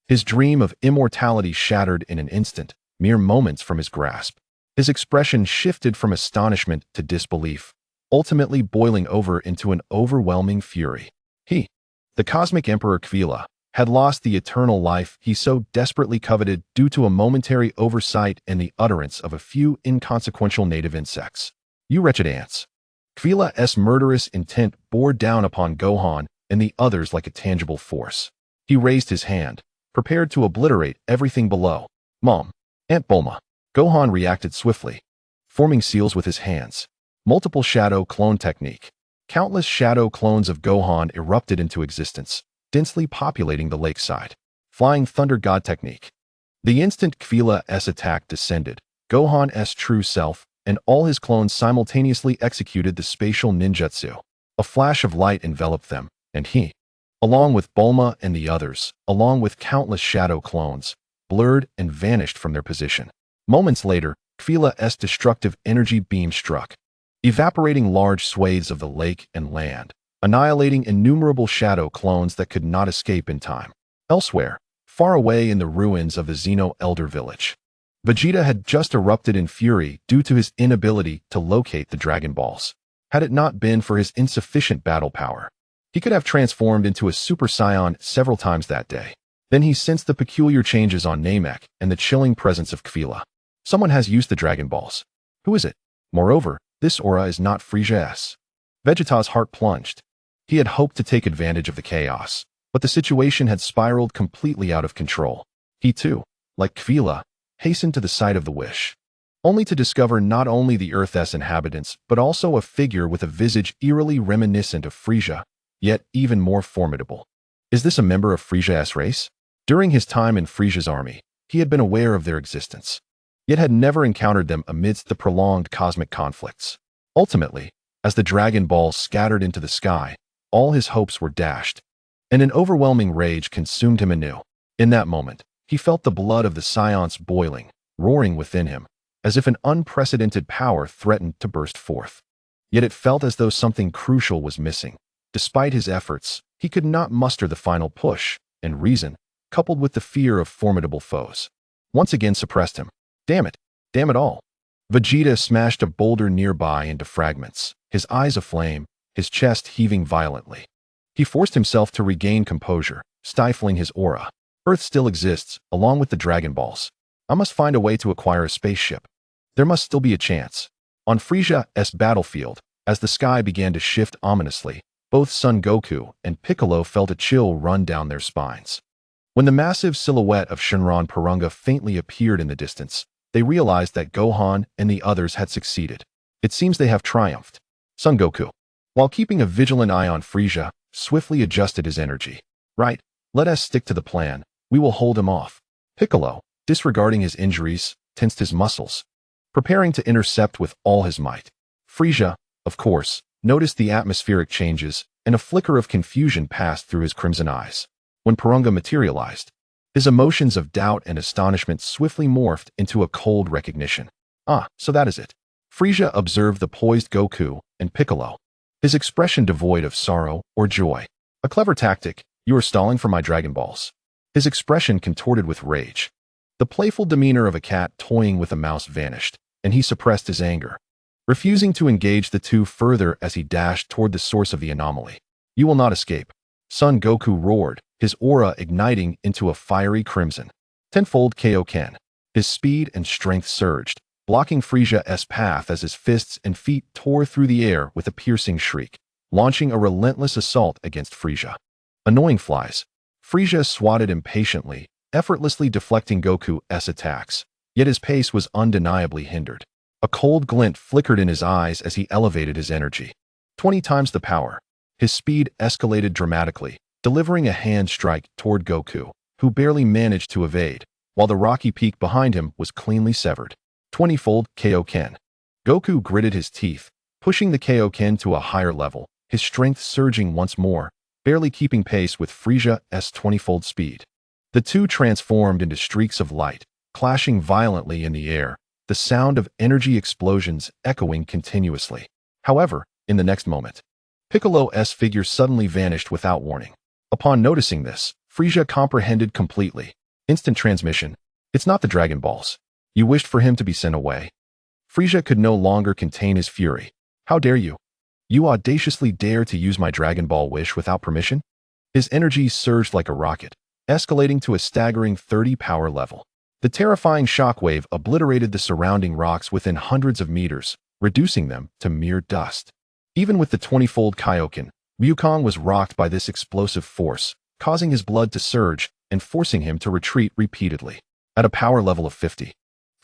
Speaker 1: His dream of immortality shattered in an instant, mere moments from his grasp. His expression shifted from astonishment to disbelief, ultimately boiling over into an overwhelming fury. He, the Cosmic Emperor Kvila, had lost the eternal life he so desperately coveted due to a momentary oversight and the utterance of a few inconsequential native insects. You wretched ants. Kvila's murderous intent bore down upon Gohan and the others like a tangible force. He raised his hand, prepared to obliterate everything below. Mom, Aunt Bulma. Gohan reacted swiftly, forming seals with his hands. Multiple shadow clone technique. Countless shadow clones of Gohan erupted into existence, densely populating the lakeside. Flying Thunder God technique. The instant Kvila's attack descended, Gohan's true self and all his clones simultaneously executed the spatial ninjutsu. A flash of light enveloped them, and he, along with Bulma and the others, along with countless shadow clones, blurred and vanished from their position. Moments later, Kvila's destructive energy beam struck, evaporating large swathes of the lake and land, annihilating innumerable shadow clones that could not escape in time. Elsewhere, far away in the ruins of the Xeno Elder Village, Vegeta had just erupted in fury due to his inability to locate the Dragon Balls. Had it not been for his insufficient battle power, he could have transformed into a Super Saiyan several times that day. Then he sensed the peculiar changes on Namek and the chilling presence of Kvila. Someone has used the Dragon Balls. Who is it? Moreover, this aura is not Frieza's. Vegeta's heart plunged. He had hoped to take advantage of the chaos, but the situation had spiraled completely out of control. He too, like Kvila, hastened to the site of the wish, only to discover not only the Earth's inhabitants, but also a figure with a visage eerily reminiscent of Frieza, yet even more formidable. Is this a member of Frieza's race? During his time in Frieza's army, he had been aware of their existence, yet had never encountered them amidst the prolonged cosmic conflicts. Ultimately, as the Dragon Balls scattered into the sky, all his hopes were dashed, and an overwhelming rage consumed him anew. In that moment, he felt the blood of the Scions boiling, roaring within him, as if an unprecedented power threatened to burst forth. Yet it felt as though something crucial was missing. Despite his efforts, he could not muster the final push, and reason, coupled with the fear of formidable foes, once again suppressed him. Damn it! Damn it all! Vegeta smashed a boulder nearby into fragments, his eyes aflame, his chest heaving violently. He forced himself to regain composure, stifling his aura. Earth still exists, along with the Dragon Balls. I must find a way to acquire a spaceship. There must still be a chance. On Frieza's battlefield, as the sky began to shift ominously, both Son Goku and Piccolo felt a chill run down their spines. When the massive silhouette of Shenron Purunga faintly appeared in the distance, they realized that Gohan and the others had succeeded. It seems they have triumphed. Son Goku, while keeping a vigilant eye on Frieza, swiftly adjusted his energy. Right, let us stick to the plan. We will hold him off. Piccolo, disregarding his injuries, tensed his muscles, preparing to intercept with all his might. Frieza, of course, noticed the atmospheric changes, and a flicker of confusion passed through his crimson eyes. When Purunga materialized, his emotions of doubt and astonishment swiftly morphed into a cold recognition. Ah, so that is it. Frieza observed the poised Goku and Piccolo, his expression devoid of sorrow or joy. A clever tactic. You are stalling for my Dragon Balls. His expression contorted with rage. The playful demeanor of a cat toying with a mouse vanished, and he suppressed his anger, refusing to engage the two further as he dashed toward the source of the anomaly. You will not escape. Son Goku roared, his aura igniting into a fiery crimson. Tenfold Kaioken. His speed and strength surged, blocking Frieza's path as his fists and feet tore through the air with a piercing shriek, launching a relentless assault against Frieza. Annoying flies. Frieza swatted impatiently, effortlessly deflecting Goku's attacks, yet his pace was undeniably hindered. A cold glint flickered in his eyes as he elevated his energy. 20 times the power. His speed escalated dramatically, delivering a hand strike toward Goku, who barely managed to evade, while the rocky peak behind him was cleanly severed. 20-fold Kaioken. Goku gritted his teeth, pushing the Kaioken to a higher level, his strength surging once more, barely keeping pace with Frieza's 20-fold speed. The two transformed into streaks of light, clashing violently in the air, the sound of energy explosions echoing continuously. However, in the next moment, Piccolo's figure suddenly vanished without warning. Upon noticing this, Frieza comprehended completely. Instant transmission. It's not the Dragon Balls. You wished for him to be sent away. Frieza could no longer contain his fury. How dare you? You audaciously dare to use my Dragon Ball wish without permission? His energy surged like a rocket, escalating to a staggering 30 power level. The terrifying shockwave obliterated the surrounding rocks within hundreds of meters, reducing them to mere dust. Even with the 20-fold Kaioken, Wukong was rocked by this explosive force, causing his blood to surge and forcing him to retreat repeatedly. At a power level of 50,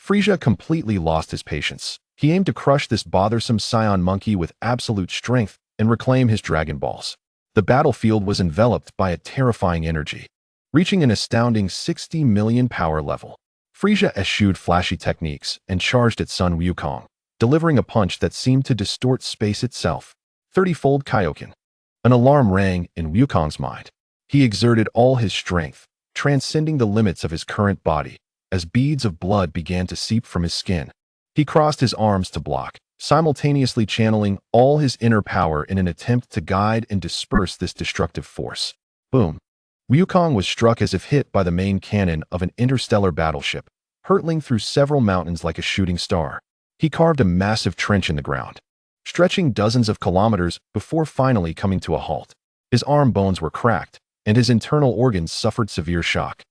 Speaker 1: Frieza completely lost his patience. He aimed to crush this bothersome Saiyan monkey with absolute strength and reclaim his Dragon Balls. The battlefield was enveloped by a terrifying energy, reaching an astounding 60 million power level. Frieza eschewed flashy techniques and charged at Son Wukong, delivering a punch that seemed to distort space itself. 30-fold Kaioken. An alarm rang in Wukong's mind. He exerted all his strength, transcending the limits of his current body, as beads of blood began to seep from his skin. He crossed his arms to block, simultaneously channeling all his inner power in an attempt to guide and disperse this destructive force. Boom. Wukong was struck as if hit by the main cannon of an interstellar battleship, hurtling through several mountains like a shooting star. He carved a massive trench in the ground, stretching dozens of kilometers before finally coming to a halt. His arm bones were cracked, and his internal organs suffered severe shock,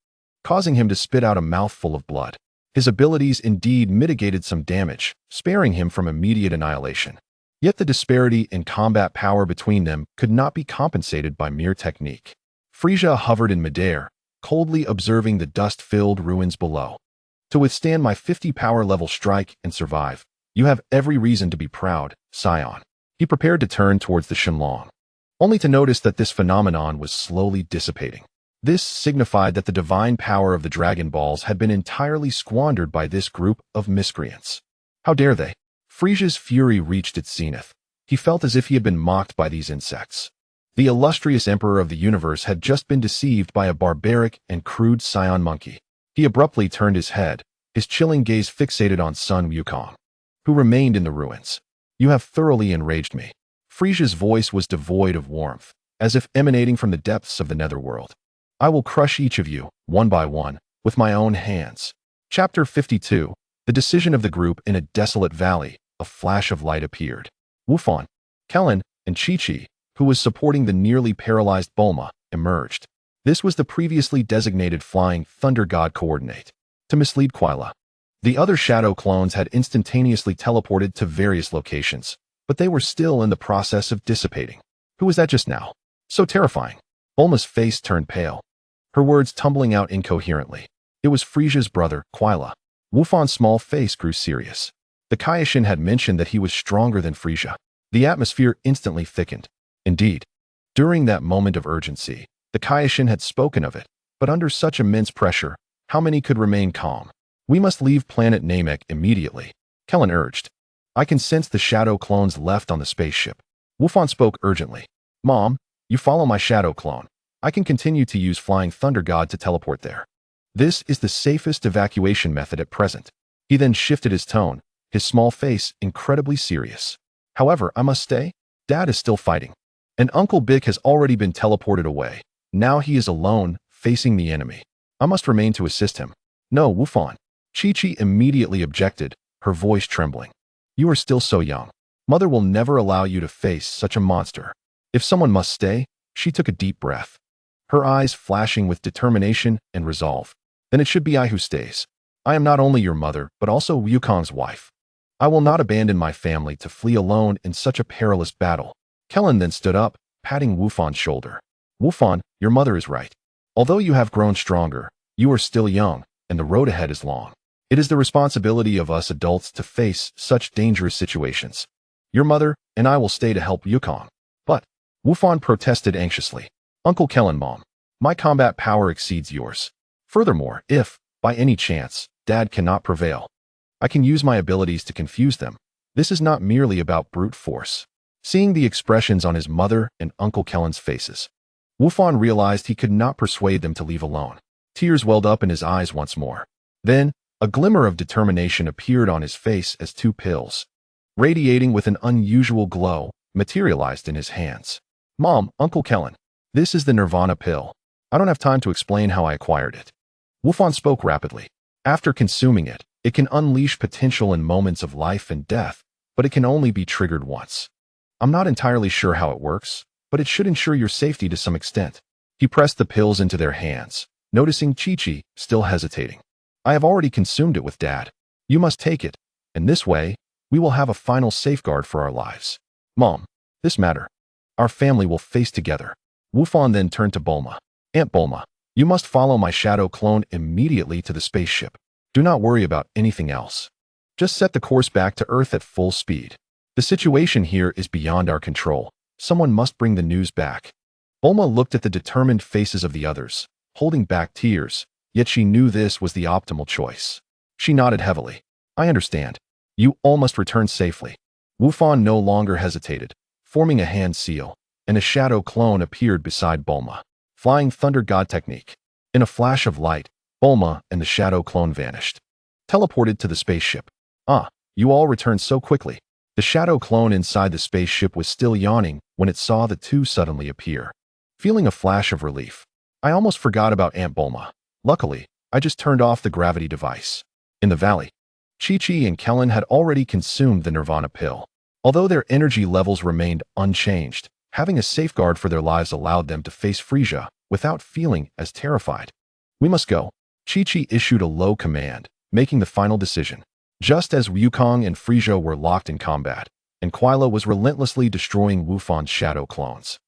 Speaker 1: causing him to spit out a mouthful of blood. His abilities indeed mitigated some damage, sparing him from immediate annihilation. Yet the disparity in combat power between them could not be compensated by mere technique. Frieza hovered in midair, coldly observing the dust-filled ruins below. To withstand my 50 power level strike and survive, you have every reason to be proud, Scion. He prepared to turn towards the Shenlong, only to notice that this phenomenon was slowly dissipating. This signified that the divine power of the Dragon Balls had been entirely squandered by this group of miscreants. How dare they? Frieza's fury reached its zenith. He felt as if he had been mocked by these insects. The illustrious emperor of the universe had just been deceived by a barbaric and crude Scion monkey. He abruptly turned his head, his chilling gaze fixated on Son Wukong, who remained in the ruins. You have thoroughly enraged me. Frieza's voice was devoid of warmth, as if emanating from the depths of the netherworld. I will crush each of you, one by one, with my own hands. Chapter 52. The decision of the group. In a desolate valley, a flash of light appeared. Wufan, Kellen, and Chi-Chi, who was supporting the nearly paralyzed Bulma, emerged. This was the previously designated Flying Thunder God coordinate, to mislead Quila. The other Shadow clones had instantaneously teleported to various locations, but they were still in the process of dissipating. Who was that just now? So terrifying. Bulma's face turned pale, her words tumbling out incoherently. It was Frieza's brother, Quila. Wufan's small face grew serious. The Kaioshin had mentioned that he was stronger than Frisia. The atmosphere instantly thickened. Indeed, during that moment of urgency, the Kaioshin had spoken of it, but under such immense pressure, how many could remain calm? We must leave planet Namek immediately, Kellen urged. I can sense the shadow clones left on the spaceship. Wufan spoke urgently. Mom, you follow my shadow clone. I can continue to use Flying Thunder God to teleport there. This is the safest evacuation method at present. He then shifted his tone, his small face incredibly serious. However, I must stay. Dad is still fighting. And Uncle Bick has already been teleported away. Now he is alone, facing the enemy. I must remain to assist him. No, Wufan. Chi-Chi immediately objected, her voice trembling. You are still so young. Mother will never allow you to face such a monster. If someone must stay, she took a deep breath, her eyes flashing with determination and resolve. Then it should be I who stays. I am not only your mother, but also Wukong's wife. I will not abandon my family to flee alone in such a perilous battle. Kellen then stood up, patting Wufan's shoulder. Wufan, your mother is right. Although you have grown stronger, you are still young, and the road ahead is long. It is the responsibility of us adults to face such dangerous situations. Your mother and I will stay to help Wukong. But, Wufan protested anxiously. Uncle Kellen, Mom, my combat power exceeds yours. Furthermore, if, by any chance, Dad cannot prevail, I can use my abilities to confuse them. This is not merely about brute force. Seeing the expressions on his mother and Uncle Kellen's faces, Wufan realized he could not persuade them to leave alone. Tears welled up in his eyes once more. Then, a glimmer of determination appeared on his face as two pills, radiating with an unusual glow, materialized in his hands. Mom, Uncle Kellen, this is the Nirvana pill. I don't have time to explain how I acquired it. Wufan spoke rapidly. After consuming it, it can unleash potential in moments of life and death, but it can only be triggered once. I'm not entirely sure how it works, but it should ensure your safety to some extent. He pressed the pills into their hands, noticing Chi-Chi still hesitating. I have already consumed it with Dad. You must take it, and this way, we will have a final safeguard for our lives. Mom, this matter, our family will face together. Wufan then turned to Bulma. Aunt Bulma, you must follow my shadow clone immediately to the spaceship. Do not worry about anything else. Just set the course back to Earth at full speed. The situation here is beyond our control. Someone must bring the news back. Bulma looked at the determined faces of the others, holding back tears, yet she knew this was the optimal choice. She nodded heavily. I understand. You all must return safely. Wufan no longer hesitated, forming a hand seal, and a shadow clone appeared beside Bulma. Flying Thunder God technique. In a flash of light, Bulma and the shadow clone vanished, teleported to the spaceship. You all returned so quickly. The shadow clone inside the spaceship was still yawning when it saw the two suddenly appear. Feeling a flash of relief, I almost forgot about Aunt Bulma. Luckily, I just turned off the gravity device. In the valley, Chi-Chi and Kellen had already consumed the Nirvana pill. Although their energy levels remained unchanged, having a safeguard for their lives allowed them to face Frisia without feeling as terrified. We must go. Chi-Chi issued a low command, making the final decision. Just as Wukong and Frisia were locked in combat, and Quila was relentlessly destroying Wufan's shadow clones,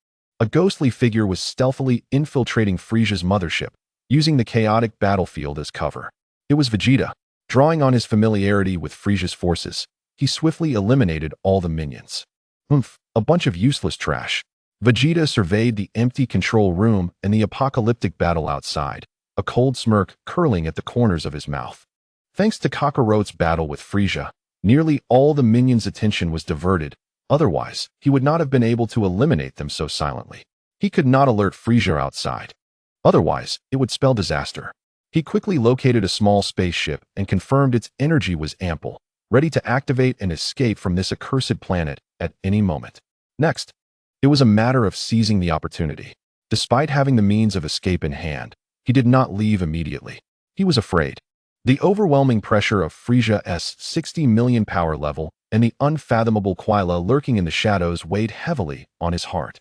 Speaker 1: a ghostly figure was stealthily infiltrating Frisia's mothership, using the chaotic battlefield as cover. It was Vegeta. Drawing on his familiarity with Frisia's forces, he swiftly eliminated all the minions. A bunch of useless trash. Vegeta surveyed the empty control room and the apocalyptic battle outside, a cold smirk curling at the corners of his mouth. Thanks to Kakarot's battle with Frisia, nearly all the minions' attention was diverted. Otherwise, he would not have been able to eliminate them so silently. He could not alert Frisia outside. Otherwise, it would spell disaster. He quickly located a small spaceship and confirmed its energy was ample, ready to activate and escape from this accursed planet at any moment. Next, it was a matter of seizing the opportunity. Despite having the means of escape in hand, he did not leave immediately. He was afraid. The overwhelming pressure of Frisia's 60 million power level and the unfathomable Quila lurking in the shadows weighed heavily on his heart.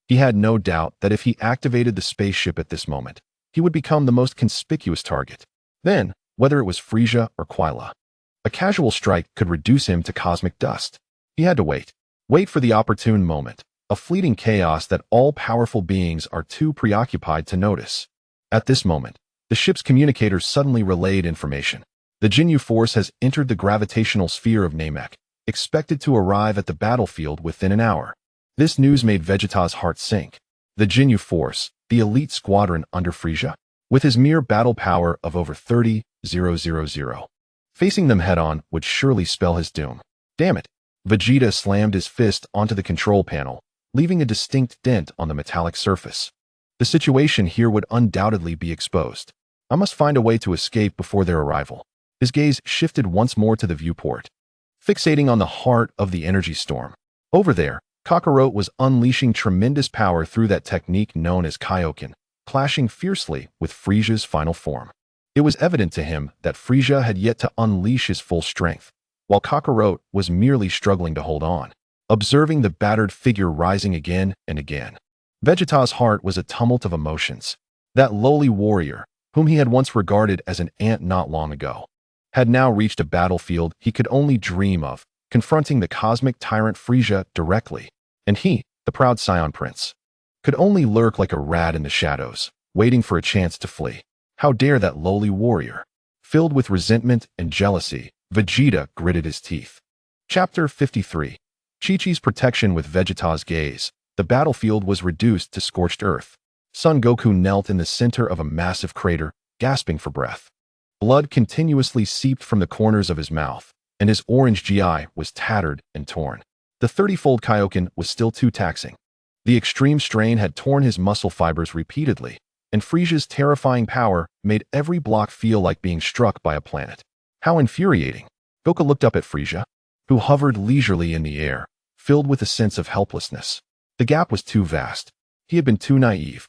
Speaker 1: He had no doubt that if he activated the spaceship at this moment, he would become the most conspicuous target. Then, whether it was Frisia or Quila, a casual strike could reduce him to cosmic dust. He had to wait. Wait for the opportune moment, a fleeting chaos that all-powerful beings are too preoccupied to notice. At this moment, the ship's communicators suddenly relayed information. The Jinyu force has entered the gravitational sphere of Namek, expected to arrive at the battlefield within an hour. This news made Vegeta's heart sink. The Jinyu force, the elite squadron under Frieza, with his mere battle power of over 30,000. Facing them head-on would surely spell his doom. Damn it! Vegeta slammed his fist onto the control panel, leaving a distinct dent on the metallic surface. The situation here would undoubtedly be exposed. I must find a way to escape before their arrival. His gaze shifted once more to the viewport, fixating on the heart of the energy storm. Over there, Kakarot was unleashing tremendous power through that technique known as Kaioken, clashing fiercely with Frieza's final form. It was evident to him that Frieza had yet to unleash his full strength, while Kakarot was merely struggling to hold on, observing the battered figure rising again and again. Vegeta's heart was a tumult of emotions. That lowly warrior, whom he had once regarded as an ant not long ago, had now reached a battlefield he could only dream of, confronting the cosmic tyrant Frieza directly. And he, the proud Scion Prince, could only lurk like a rat in the shadows, waiting for a chance to flee. How dare that lowly warrior? Filled with resentment and jealousy, Vegeta gritted his teeth. Chapter 53. Chi-Chi's protection. With Vegeta's gaze, the battlefield was reduced to scorched earth. Son Goku knelt in the center of a massive crater, gasping for breath. Blood continuously seeped from the corners of his mouth, and his orange GI was tattered and torn. The 30-fold Kaioken was still too taxing. The extreme strain had torn his muscle fibers repeatedly, and Frieza's terrifying power made every block feel like being struck by a planet. How infuriating! Goku looked up at Frieza, who hovered leisurely in the air, filled with a sense of helplessness. The gap was too vast. He had been too naive.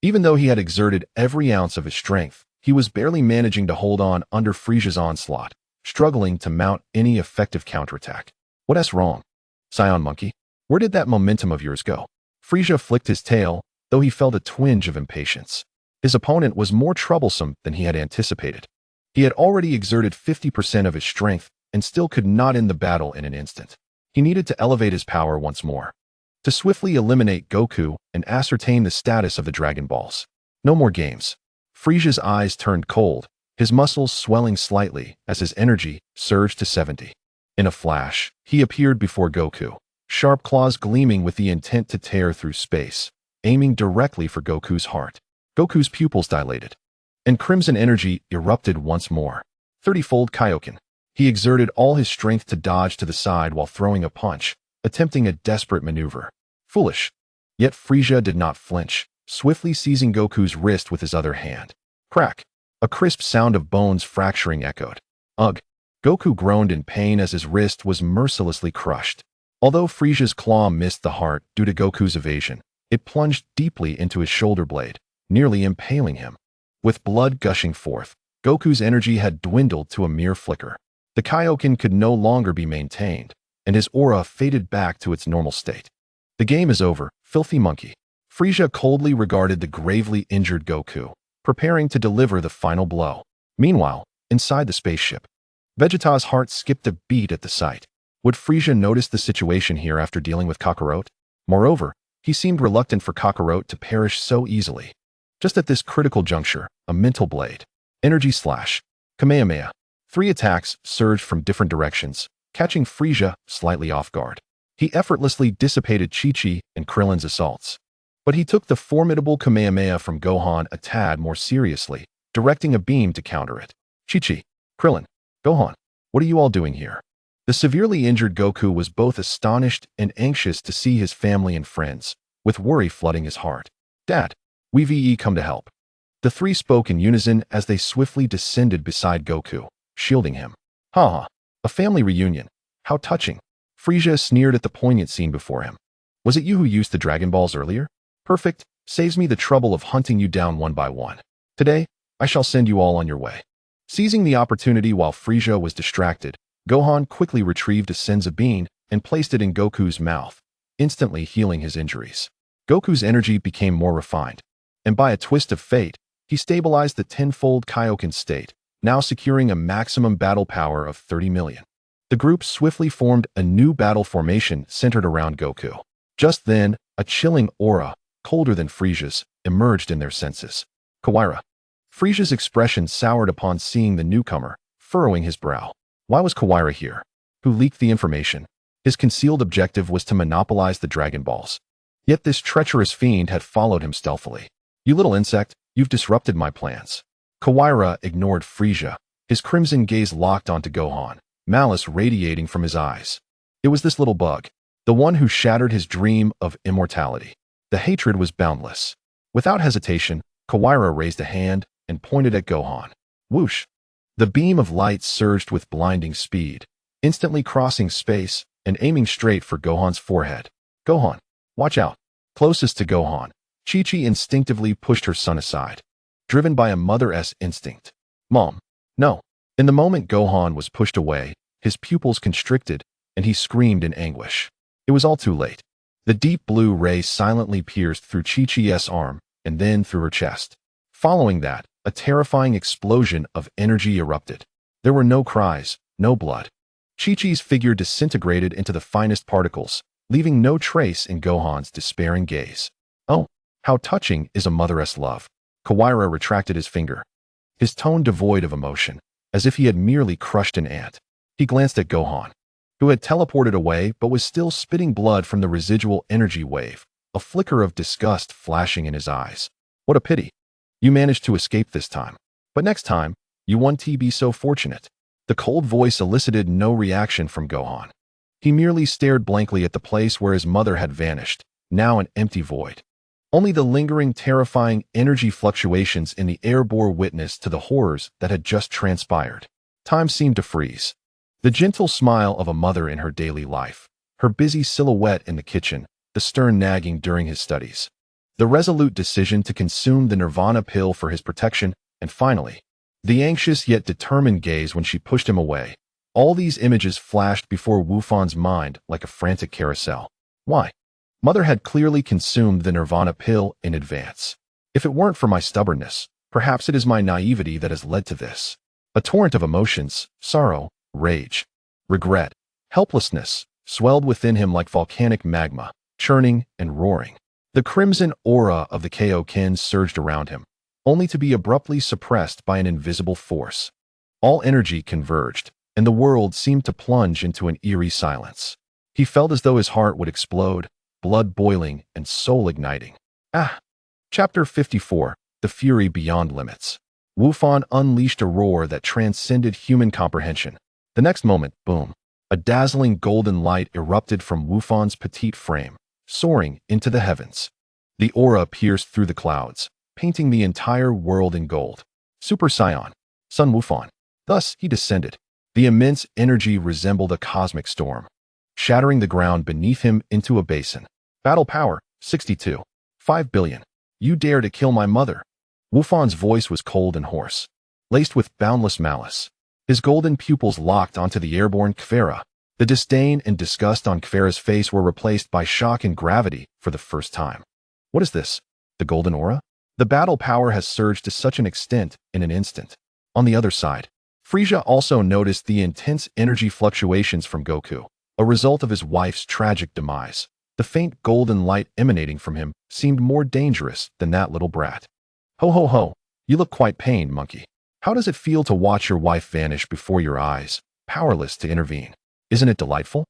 Speaker 1: Even though he had exerted every ounce of his strength, he was barely managing to hold on under Frieza's onslaught, struggling to mount any effective counterattack. What's wrong? Scion Monkey, where did that momentum of yours go? Frieza flicked his tail, though he felt a twinge of impatience. His opponent was more troublesome than he had anticipated. He had already exerted 50% of his strength and still could not end the battle in an instant. He needed to elevate his power once more, to swiftly eliminate Goku and ascertain the status of the Dragon Balls. No more games. Frieza's eyes turned cold, his muscles swelling slightly as his energy surged to 70. In a flash, he appeared before Goku, sharp claws gleaming with the intent to tear through space, aiming directly for Goku's heart. Goku's pupils dilated, and crimson energy erupted once more. 30-fold Kaioken. He exerted all his strength to dodge to the side while throwing a punch, attempting a desperate maneuver. Foolish. Yet Frieza did not flinch, swiftly seizing Goku's wrist with his other hand. Crack! A crisp sound of bones fracturing echoed. Ugh! Goku groaned in pain as his wrist was mercilessly crushed. Although Frieza's claw missed the heart due to Goku's evasion, it plunged deeply into his shoulder blade, nearly impaling him. With blood gushing forth, Goku's energy had dwindled to a mere flicker. The Kaioken could no longer be maintained, and his aura faded back to its normal state. The game is over, filthy monkey. Frieza coldly regarded the gravely injured Goku, preparing to deliver the final blow. Meanwhile, inside the spaceship, Vegeta's heart skipped a beat at the sight. Would Frieza notice the situation here after dealing with Kakarot? Moreover, he seemed reluctant for Kakarot to perish so easily. Just at this critical juncture, a mental blade, energy slash, Kamehameha. 3 attacks surged from different directions, catching Frieza slightly off guard. He effortlessly dissipated Chi-Chi and Krillin's assaults. But he took the formidable Kamehameha from Gohan a tad more seriously, directing a beam to counter it. Chi-Chi, Krillin, Gohan, what are you all doing here? The severely injured Goku was both astonished and anxious to see his family and friends, with worry flooding his heart. Dad, we've come to help. The 3 spoke in unison as they swiftly descended beside Goku, shielding him. Ha! A family reunion. How touching. Frieza sneered at the poignant scene before him. Was it you who used the Dragon Balls earlier? Perfect. Saves me the trouble of hunting you down one by one. Today, I shall send you all on your way. Seizing the opportunity while Frieza was distracted, Gohan quickly retrieved a Senzu bean and placed it in Goku's mouth, instantly healing his injuries. Goku's energy became more refined, and by a twist of fate, he stabilized the 10-fold Kaioken state, now securing a maximum battle power of 30 million. The group swiftly formed a new battle formation centered around Goku. Just then, a chilling aura, colder than Frieza's, emerged in their senses. Kawaira. Frieza's expression soured upon seeing the newcomer, furrowing his brow. Why was Kawaira here? Who leaked the information? His concealed objective was to monopolize the Dragon Balls. Yet this treacherous fiend had followed him stealthily. You little insect, you've disrupted my plans. Kawaira ignored Frieza, his crimson gaze locked onto Gohan, malice radiating from his eyes. It was this little bug, the one who shattered his dream of immortality. The hatred was boundless. Without hesitation, Kawaira raised a hand and pointed at Gohan. Whoosh! The beam of light surged with blinding speed, instantly crossing space and aiming straight for Gohan's forehead. Gohan, watch out. Closest to Gohan, Chi-Chi instinctively pushed her son aside, driven by a mother-s instinct. Mom, no. In the moment Gohan was pushed away, his pupils constricted, and he screamed in anguish. It was all too late. The deep blue ray silently pierced through Chi-Chi's arm and then through her chest. Following that, a terrifying explosion of energy erupted. There were no cries, no blood. Chi-Chi's figure disintegrated into the finest particles, leaving no trace in Gohan's despairing gaze. Oh, how touching is a mother-s love. Kawaira retracted his finger, his tone devoid of emotion, as if he had merely crushed an ant. He glanced at Gohan, who had teleported away but was still spitting blood from the residual energy wave, a flicker of disgust flashing in his eyes. What a pity. You managed to escape this time. But next time, you won't be so fortunate. The cold voice elicited no reaction from Gohan. He merely stared blankly at the place where his mother had vanished, now an empty void. Only the lingering, terrifying energy fluctuations in the air bore witness to the horrors that had just transpired. Time seemed to freeze. The gentle smile of a mother in her daily life, her busy silhouette in the kitchen, the stern nagging during his studies, the resolute decision to consume the Nirvana pill for his protection, and finally, the anxious yet determined gaze when she pushed him away. All these images flashed before Wufan's mind like a frantic carousel. Why? Mother had clearly consumed the Nirvana pill in advance. If it weren't for my stubbornness, perhaps it is my naivety that has led to this. A torrent of emotions, sorrow, rage, regret, helplessness, swelled within him like volcanic magma, churning and roaring. The crimson aura of the Kaioken surged around him, only to be abruptly suppressed by an invisible force. All energy converged, and the world seemed to plunge into an eerie silence. He felt as though his heart would explode, blood boiling and soul igniting. Chapter 54, The Fury Beyond Limits. Wufan unleashed a roar that transcended human comprehension. The next moment, boom, a dazzling golden light erupted from Wufan's petite frame, soaring into the heavens. The aura pierced through the clouds, painting the entire world in gold. Super Saiyan, Sun Wufan. Thus he descended. The immense energy resembled a cosmic storm, shattering the ground beneath him into a basin. Battle power, 62. 5 billion. You dare to kill my mother. Wufan's voice was cold and hoarse, laced with boundless malice. His golden pupils locked onto the airborne Kefera. The disdain and disgust on Kefera's face were replaced by shock and gravity for the first time. What is this? The golden aura? The battle power has surged to such an extent in an instant. On the other side, Frieza also noticed the intense energy fluctuations from Goku, a result of his wife's tragic demise. The faint golden light emanating from him seemed more dangerous than that little brat. Ho ho ho, you look quite pained, monkey. How does it feel to watch your wife vanish before your eyes, powerless to intervene? Isn't it delightful?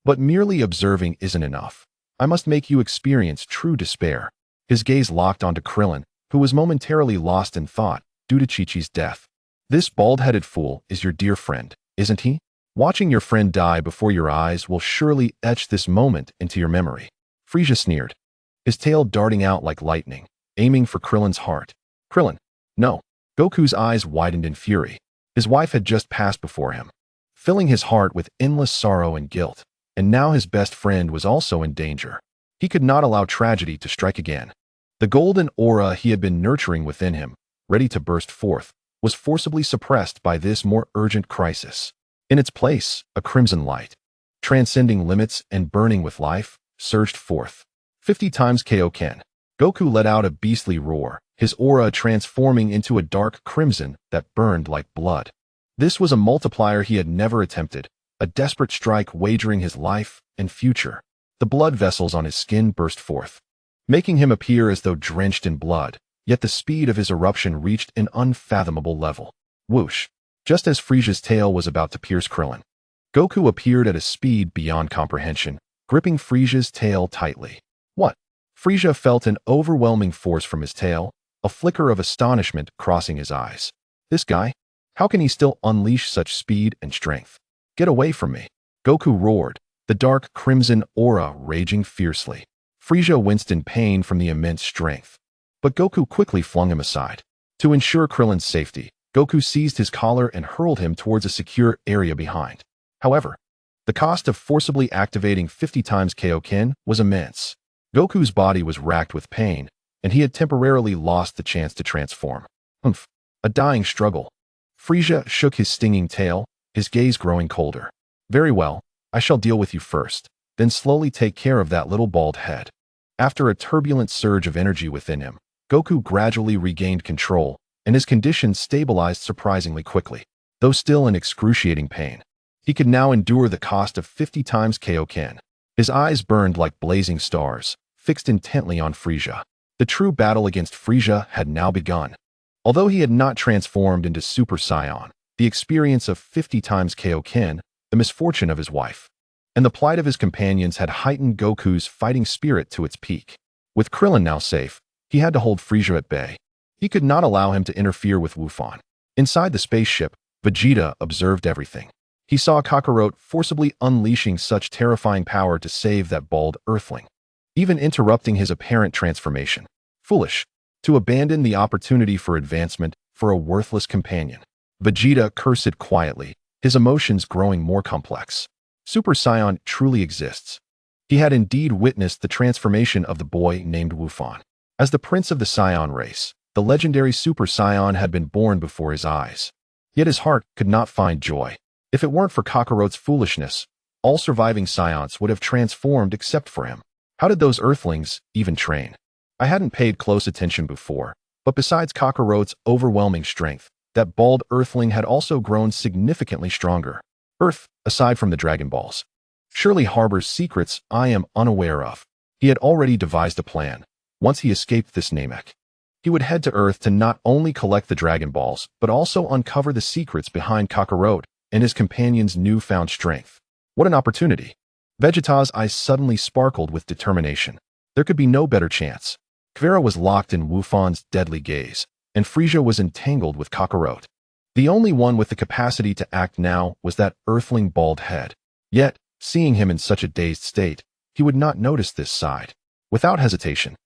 Speaker 1: But merely observing isn't enough. I must make you experience true despair. His gaze locked onto Krillin, who was momentarily lost in thought due to Chi-Chi's death. This bald-headed fool is your dear friend, isn't he? Watching your friend die before your eyes will surely etch this moment into your memory. Frieza sneered, his tail darting out like lightning, aiming for Krillin's heart. Krillin, no. Goku's eyes widened in fury. His wife had just passed before him, filling his heart with endless sorrow and guilt, and now his best friend was also in danger. He could not allow tragedy to strike again. The golden aura he had been nurturing within him, ready to burst forth, was forcibly suppressed by this more urgent crisis. In its place, a crimson light, transcending limits and burning with life, surged forth. 50 times Kaioken. Goku let out a beastly roar, his aura transforming into a dark crimson that burned like blood. This was a multiplier he had never attempted, a desperate strike wagering his life and future. The blood vessels on his skin burst forth, making him appear as though drenched in blood, yet the speed of his eruption reached an unfathomable level. Whoosh! Just as Frieza's tail was about to pierce Krillin, Goku appeared at a speed beyond comprehension, gripping Frieza's tail tightly. What? Frieza felt an overwhelming force from his tail, a flicker of astonishment crossing his eyes. This guy? How can he still unleash such speed and strength? Get away from me! Goku roared, the dark crimson aura raging fiercely. Frieza winced in pain from the immense strength, but Goku quickly flung him aside. To ensure Krillin's safety, Goku seized his collar and hurled him towards a secure area behind. However, the cost of forcibly activating 50 times Kaioken was immense. Goku's body was racked with pain, and he had temporarily lost the chance to transform. A dying struggle. Frieza shook his stinging tail, his gaze growing colder. Very well, I shall deal with you first, then slowly take care of that little bald head. After a turbulent surge of energy within him, Goku gradually regained control, and his condition stabilized surprisingly quickly. Though still in excruciating pain, he could now endure the cost of 50 times Kaioken. His eyes burned like blazing stars, fixed intently on Frieza. The true battle against Frieza had now begun. Although he had not transformed into Super Saiyan, the experience of 50 times Kaioken, the misfortune of his wife, and the plight of his companions had heightened Goku's fighting spirit to its peak. With Krillin now safe, he had to hold Frieza at bay. He could not allow him to interfere with Wufan. Inside the spaceship, Vegeta observed everything. He saw Kakarot forcibly unleashing such terrifying power to save that bald Earthling, even interrupting his apparent transformation. Foolish. To abandon the opportunity for advancement for a worthless companion. Vegeta cursed quietly, his emotions growing more complex. Super Saiyan truly exists. He had indeed witnessed the transformation of the boy named Wufan. As the prince of the Saiyan race, the legendary Super Saiyan had been born before his eyes. Yet his heart could not find joy. If it weren't for Kakarot's foolishness, all surviving Saiyans would have transformed except for him. How did those Earthlings even train? I hadn't paid close attention before, but besides Kakarot's overwhelming strength, that bald Earthling had also grown significantly stronger. Earth, aside from the Dragon Balls, surely harbors secrets I am unaware of. He had already devised a plan. Once he escaped this Namek, he would head to Earth to not only collect the Dragon Balls, but also uncover the secrets behind Kakarot and his companion's newfound strength. What an opportunity! Vegeta's eyes suddenly sparkled with determination. There could be no better chance. Kvera was locked in Wufan's deadly gaze, and Frieza was entangled with Kakarot. The only one with the capacity to act now was that Earthling bald head. Yet, seeing him in such a dazed state, he would not notice this side. Without hesitation,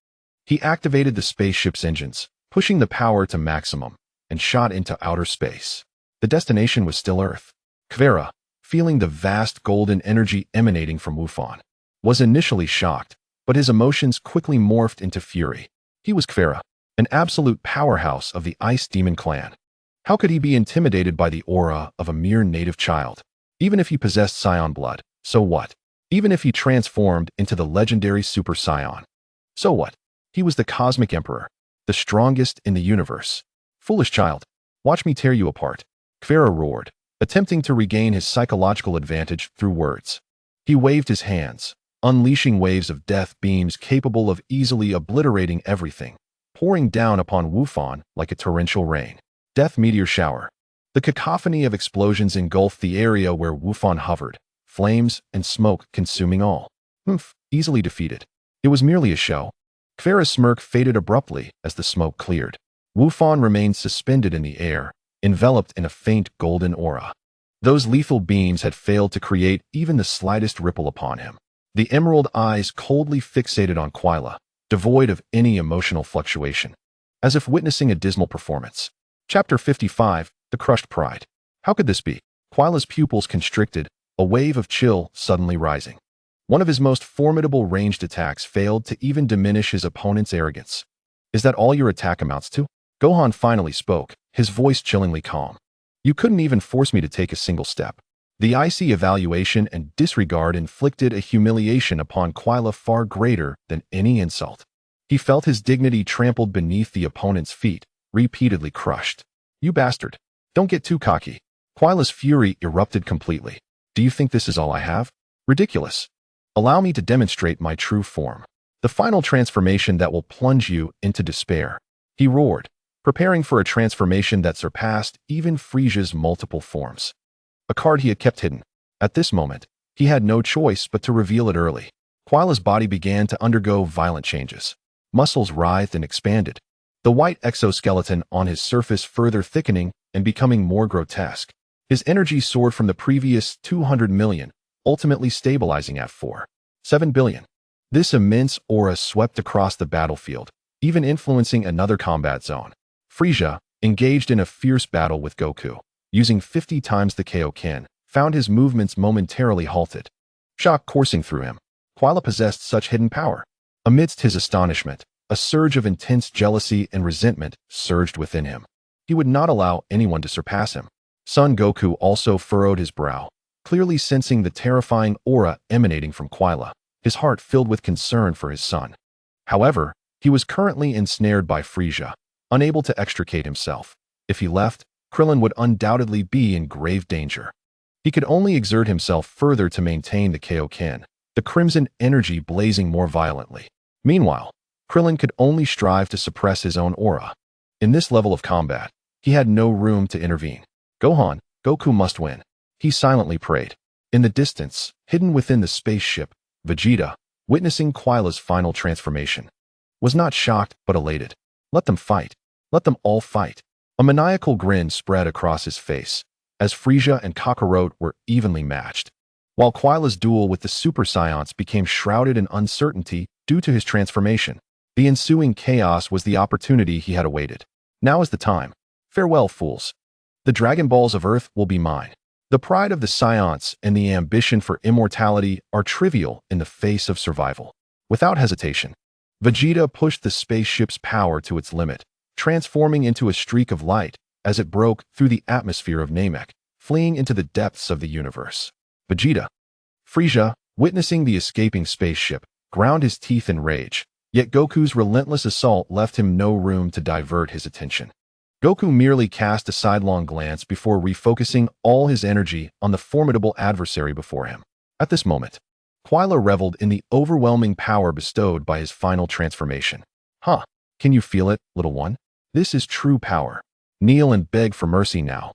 Speaker 1: he activated the spaceship's engines, pushing the power to maximum, and shot into outer space. The destination was still Earth. Kvera, feeling the vast golden energy emanating from Wufan, was initially shocked, but his emotions quickly morphed into fury. He was Kvera, an absolute powerhouse of the Ice Demon clan. How could he be intimidated by the aura of a mere native child? Even if he possessed Saiyan blood, so what? Even if he transformed into the legendary Super Saiyan, so what? He was the Cosmic Emperor, the strongest in the universe. Foolish child, watch me tear you apart. Kvera roared, attempting to regain his psychological advantage through words. He waved his hands, unleashing waves of death beams capable of easily obliterating everything, pouring down upon Wufan like a torrential rain. Death meteor shower. The cacophony of explosions engulfed the area where Wufan hovered, flames and smoke consuming all. Easily defeated. It was merely a show. Kvera's smirk faded abruptly as the smoke cleared. Wufan remained suspended in the air, enveloped in a faint golden aura. Those lethal beams had failed to create even the slightest ripple upon him. The emerald eyes coldly fixated on Quila, devoid of any emotional fluctuation, as if witnessing a dismal performance. Chapter 55, The Crushed Pride. How could this be? Quila's pupils constricted, a wave of chill suddenly rising. One of his most formidable ranged attacks failed to even diminish his opponent's arrogance. Is that all your attack amounts to? Gohan finally spoke, his voice chillingly calm. You couldn't even force me to take a single step. The icy evaluation and disregard inflicted a humiliation upon Quila far greater than any insult. He felt his dignity trampled beneath the opponent's feet, repeatedly crushed. You bastard. Don't get too cocky. Quila's fury erupted completely. Do you think this is all I have? Ridiculous. Allow me to demonstrate my true form. The final transformation that will plunge you into despair. He roared, preparing for a transformation that surpassed even Frisia's multiple forms. A card he had kept hidden. At this moment, he had no choice but to reveal it early. Quila's body began to undergo violent changes. Muscles writhed and expanded, the white exoskeleton on his surface further thickening and becoming more grotesque. His energy soared from the previous 200 million, ultimately stabilizing at 4.7 billion. This immense aura swept across the battlefield, even influencing another combat zone. Frisia, engaged in a fierce battle with Goku, using 50 times the Kaioken, found his movements momentarily halted. Shock coursing through him. Quila possessed such hidden power. Amidst his astonishment, a surge of intense jealousy and resentment surged within him. He would not allow anyone to surpass him. Son Goku also furrowed his brow, clearly sensing the terrifying aura emanating from Quila, his heart filled with concern for his son. However, he was currently ensnared by Frisia, unable to extricate himself. If he left, Krillin would undoubtedly be in grave danger. He could only exert himself further to maintain the Kaioken, the crimson energy blazing more violently. Meanwhile, Krillin could only strive to suppress his own aura. In this level of combat, he had no room to intervene. Gohan, Goku must win. He silently prayed. In the distance, hidden within the spaceship, Vegeta, witnessing Quila's final transformation, was not shocked but elated. Let them fight. Let them all fight. A maniacal grin spread across his face, as Frisia and Kakarot were evenly matched. While Quila's duel with the Super Saiyans became shrouded in uncertainty due to his transformation, the ensuing chaos was the opportunity he had awaited. Now is the time. Farewell, fools. The Dragon Balls of Earth will be mine. The pride of the Saiyans and the ambition for immortality are trivial in the face of survival. Without hesitation, Vegeta pushed the spaceship's power to its limit, transforming into a streak of light as it broke through the atmosphere of Namek, fleeing into the depths of the universe. Vegeta. Frisia, witnessing the escaping spaceship, ground his teeth in rage, yet Goku's relentless assault left him no room to divert his attention. Goku merely cast a sidelong glance before refocusing all his energy on the formidable adversary before him. At this moment, Quila reveled in the overwhelming power bestowed by his final transformation. Huh, can you feel it, little one? This is true power. Kneel and beg for mercy now,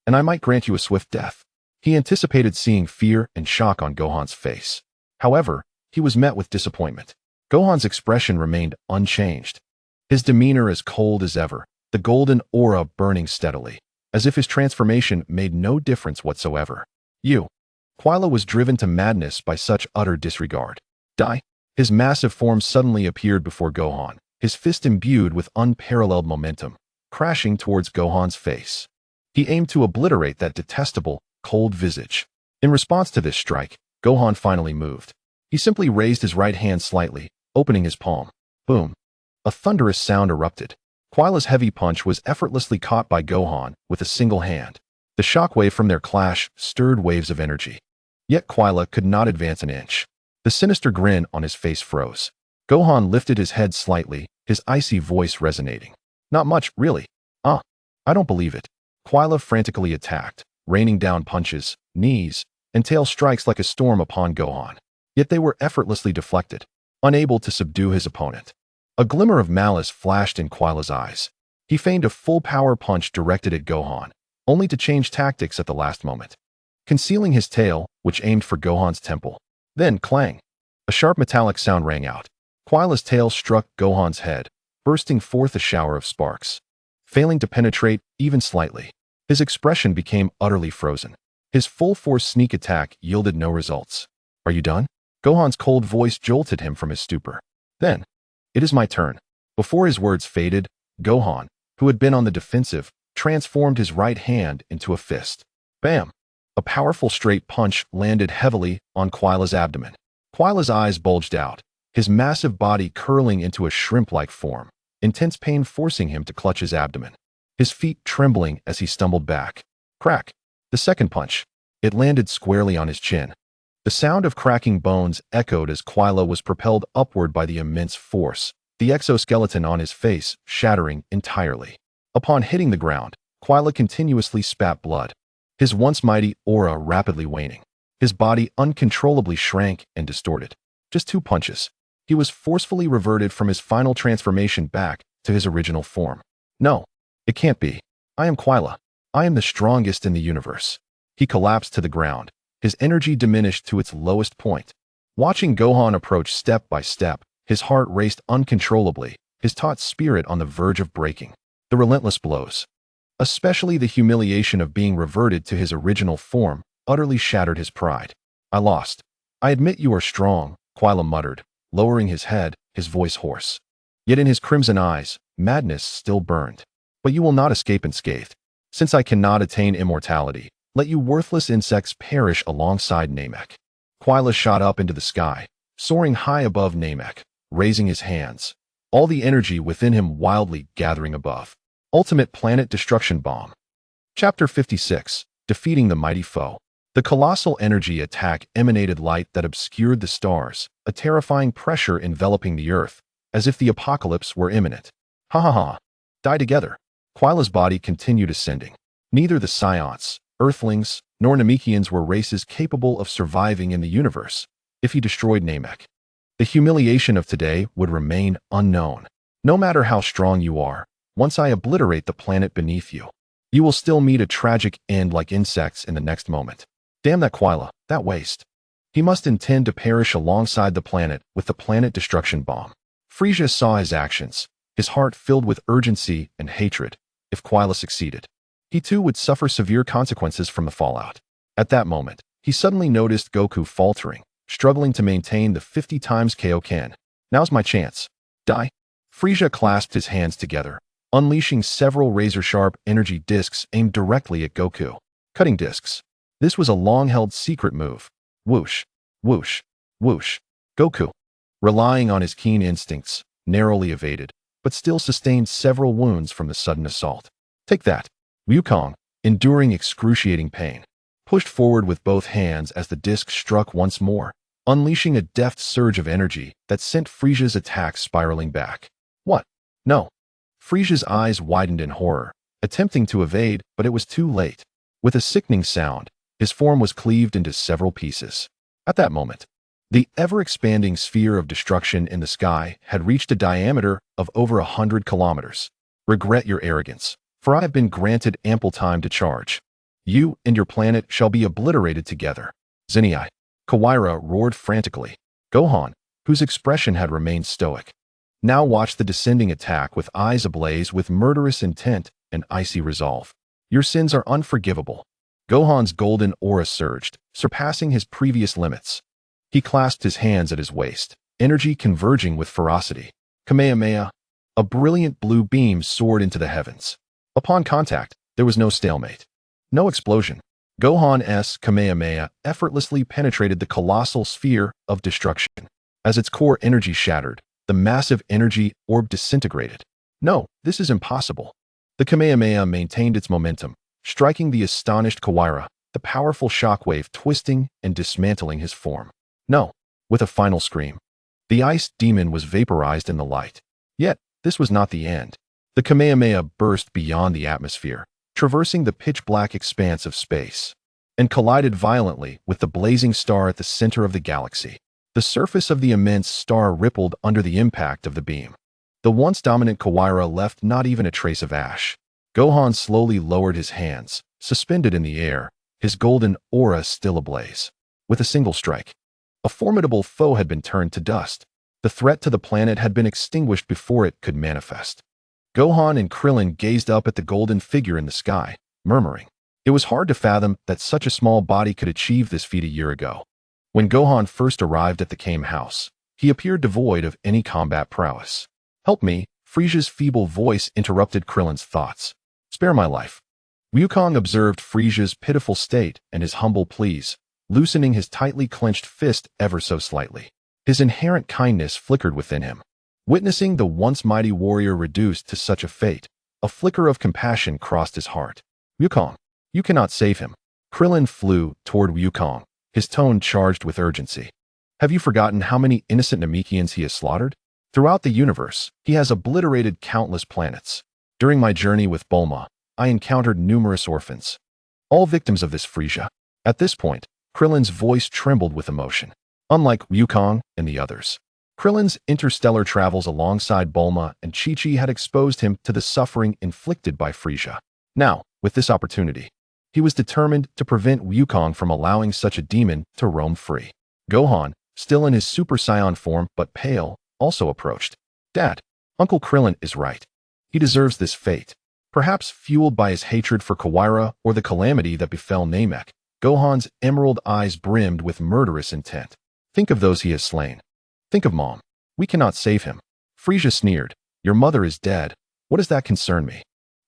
Speaker 1: and I might grant you a swift death. He anticipated seeing fear and shock on Gohan's face. However, he was met with disappointment. Gohan's expression remained unchanged, his demeanor as cold as ever, the golden aura burning steadily, as if his transformation made no difference whatsoever. Quila was driven to madness by such utter disregard. Die! His massive form suddenly appeared before Gohan, his fist imbued with unparalleled momentum, crashing towards Gohan's face. He aimed to obliterate that detestable, cold visage. In response to this strike, Gohan finally moved. He simply raised his right hand slightly, opening his palm. Boom! A thunderous sound erupted. Quila's heavy punch was effortlessly caught by Gohan with a single hand. The shockwave from their clash stirred waves of energy. Yet Quila could not advance an inch. The sinister grin on his face froze. Gohan lifted his head slightly, his icy voice resonating. Not much, really. I don't believe it. Quila frantically attacked, raining down punches, knees, and tail strikes like a storm upon Gohan. Yet they were effortlessly deflected, unable to subdue his opponent. A glimmer of malice flashed in Quila's eyes. He feigned a full-power punch directed at Gohan, only to change tactics at the last moment, concealing his tail, which aimed for Gohan's temple. Then, clang! A sharp metallic sound rang out. Quila's tail struck Gohan's head, bursting forth a shower of sparks. Failing to penetrate even slightly, his expression became utterly frozen. His full-force sneak attack yielded no results. Are you done? Gohan's cold voice jolted him from his stupor. Then, it is my turn. Before his words faded, Gohan, who had been on the defensive, transformed his right hand into a fist. Bam! A powerful straight punch landed heavily on Quila's abdomen. Quila's eyes bulged out, his massive body curling into a shrimp-like form, intense pain forcing him to clutch his abdomen, his feet trembling as he stumbled back. Crack! The second punch. It landed squarely on his chin. The sound of cracking bones echoed as Quila was propelled upward by the immense force, the exoskeleton on his face shattering entirely. Upon hitting the ground, Quila continuously spat blood, his once mighty aura rapidly waning. His body uncontrollably shrank and distorted. Just 2 punches. He was forcefully reverted from his final transformation back to his original form. No, It can't be. I am Quila. I am the strongest in the universe. He collapsed to the ground, his energy diminished to its lowest point. Watching Gohan approach step by step, his heart raced uncontrollably, his taut spirit on the verge of breaking. The relentless blows, especially the humiliation of being reverted to his original form, utterly shattered his pride. I lost. I admit you are strong, Quila muttered, lowering his head, his voice hoarse. Yet in his crimson eyes, madness still burned. But you will not escape unscathed. Since I cannot attain immortality, let you worthless insects perish alongside Namek. Quila shot up into the sky, soaring high above Namek, raising his hands, all the energy within him wildly gathering above. Ultimate Planet Destruction Bomb. Chapter 56. Defeating the Mighty Foe. The colossal energy attack emanated light that obscured the stars, a terrifying pressure enveloping the earth, as if the apocalypse were imminent. Ha ha ha. Die together. Quila's body continued ascending. Neither the Scionts, Earthlings, nor Namekians were races capable of surviving in the universe if he destroyed Namek. The humiliation of today would remain unknown. No matter how strong you are, once I obliterate the planet beneath you, you will still meet a tragic end like insects in the next moment. Damn that Quila, that waste. He must intend to perish alongside the planet with the planet destruction bomb. Frieza saw his actions, his heart filled with urgency and hatred. If Quila succeeded, he too would suffer severe consequences from the fallout. At that moment, he suddenly noticed Goku faltering, struggling to maintain the 50 times Kaioken. Now's my chance. Die. Frieza clasped his hands together, unleashing several razor-sharp energy discs aimed directly at Goku. Cutting discs. This was a long-held secret move. Whoosh, whoosh, whoosh. Goku, relying on his keen instincts, narrowly evaded, but still sustained several wounds from the sudden assault. Take that. Wukong, enduring excruciating pain, pushed forward with both hands as the disc struck once more, unleashing a deft surge of energy that sent Frieza's attack spiraling back. What? No. Frieza's eyes widened in horror, attempting to evade, but it was too late. With a sickening sound, his form was cleaved into several pieces. At that moment, the ever-expanding sphere of destruction in the sky had reached a diameter of over 100 kilometers. Regret your arrogance, for I have been granted ample time to charge. You and your planet shall be obliterated together. Zenai. Kawaira roared frantically. Gohan, whose expression had remained stoic, now watched the descending attack with eyes ablaze with murderous intent and icy resolve. Your sins are unforgivable. Gohan's golden aura surged, surpassing his previous limits. He clasped his hands at his waist, energy converging with ferocity. Kamehameha. A brilliant blue beam soared into the heavens. Upon contact, there was no stalemate. No explosion. Gohan's Kamehameha effortlessly penetrated the colossal sphere of destruction. As its core energy shattered, the massive energy orb disintegrated. No, this is impossible. The Kamehameha maintained its momentum, striking the astonished Kawaira, the powerful shockwave twisting and dismantling his form. No. With a final scream, the ice demon was vaporized in the light. Yet, this was not the end. The Kamehameha burst beyond the atmosphere, traversing the pitch-black expanse of space, and collided violently with the blazing star at the center of the galaxy. The surface of the immense star rippled under the impact of the beam. The once dominant Kawaira left not even a trace of ash. Gohan slowly lowered his hands, suspended in the air, his golden aura still ablaze. With a single strike, a formidable foe had been turned to dust. The threat to the planet had been extinguished before it could manifest. Gohan and Krillin gazed up at the golden figure in the sky, murmuring. It was hard to fathom that such a small body could achieve this feat a year ago. When Gohan first arrived at the Kame house, he appeared devoid of any combat prowess. Help me, Frieza's feeble voice interrupted Krillin's thoughts. Spare my life. Wukong observed Frieza's pitiful state and his humble pleas, loosening his tightly clenched fist ever so slightly. His inherent kindness flickered within him. Witnessing the once mighty warrior reduced to such a fate, a flicker of compassion crossed his heart. Wukong, you cannot save him. Krillin flew toward Wukong, his tone charged with urgency. Have you forgotten how many innocent Namekians he has slaughtered? Throughout the universe, he has obliterated countless planets. During my journey with Bulma, I encountered numerous orphans, all victims of this Frieza. At this point, Krillin's voice trembled with emotion. Unlike Wukong and the others, Krillin's interstellar travels alongside Bulma and Chi-Chi had exposed him to the suffering inflicted by Frieza. Now, with this opportunity, he was determined to prevent Wukong from allowing such a demon to roam free. Gohan, still in his Super Saiyan form but pale, also approached. Dad, Uncle Krillin is right. He deserves this fate. Perhaps fueled by his hatred for Kawaira or the calamity that befell Namek, Gohan's emerald eyes brimmed with murderous intent. Think of those he has slain. Think of Mom. We cannot save him. Frieza sneered. Your mother is dead. What does that concern me?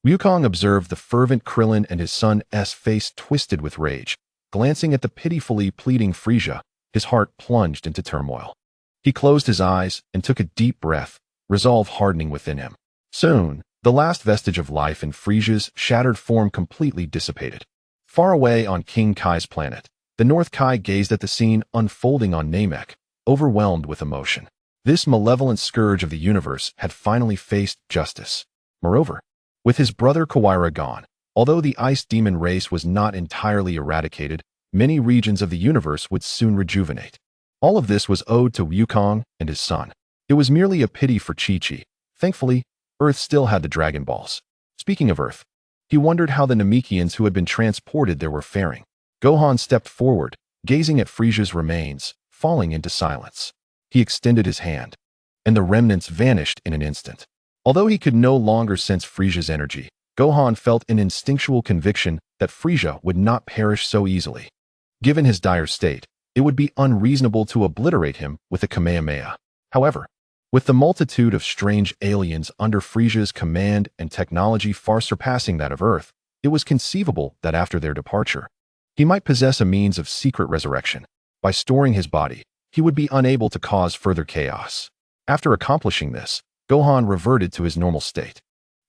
Speaker 1: Wukong observed the fervent Krillin and his son's face twisted with rage. Glancing at the pitifully pleading Frieza, his heart plunged into turmoil. He closed his eyes and took a deep breath, resolve hardening within him. Soon, the last vestige of life in Frieza's shattered form completely dissipated. Far away on King Kai's planet, the North Kai gazed at the scene unfolding on Namek, overwhelmed with emotion. This malevolent scourge of the universe had finally faced justice. Moreover, with his brother Kawaira gone, although the ice demon race was not entirely eradicated, many regions of the universe would soon rejuvenate. All of this was owed to Wukong and his son. It was merely a pity for Chi-Chi. Thankfully, Earth still had the Dragon Balls. Speaking of Earth, he wondered how the Namekians who had been transported there were faring. Gohan stepped forward, gazing at Frieza's remains, falling into silence. He extended his hand, and the remnants vanished in an instant. Although he could no longer sense Frieza's energy, Gohan felt an instinctual conviction that Frieza would not perish so easily. Given his dire state, it would be unreasonable to obliterate him with a Kamehameha. However, with the multitude of strange aliens under Frieza's command and technology far surpassing that of Earth, it was conceivable that after their departure, he might possess a means of secret resurrection. By storing his body, he would be unable to cause further chaos. After accomplishing this, Gohan reverted to his normal state.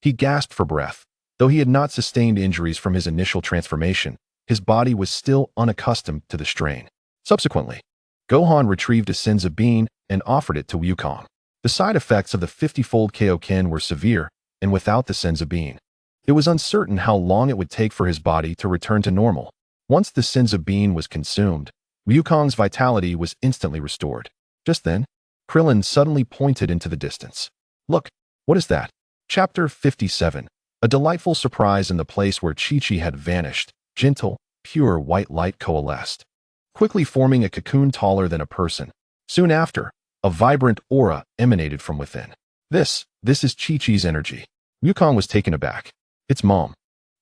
Speaker 1: He gasped for breath. Though he had not sustained injuries from his initial transformation, his body was still unaccustomed to the strain. Subsequently, Gohan retrieved a Senzu bean and offered it to Wukong. The side effects of the 50-fold Kaioken were severe, and without the Senzu bean, it was uncertain how long it would take for his body to return to normal. Once the Senzu bean was consumed, Wukong's vitality was instantly restored. Just then, Krillin suddenly pointed into the distance. Look, what is that? Chapter 57. A delightful surprise in the place where Chi-Chi had vanished. Gentle, pure white light coalesced, quickly forming a cocoon taller than a person. Soon after, a vibrant aura emanated from within. This is Chi-Chi's energy. Wukong was taken aback. It's Mom.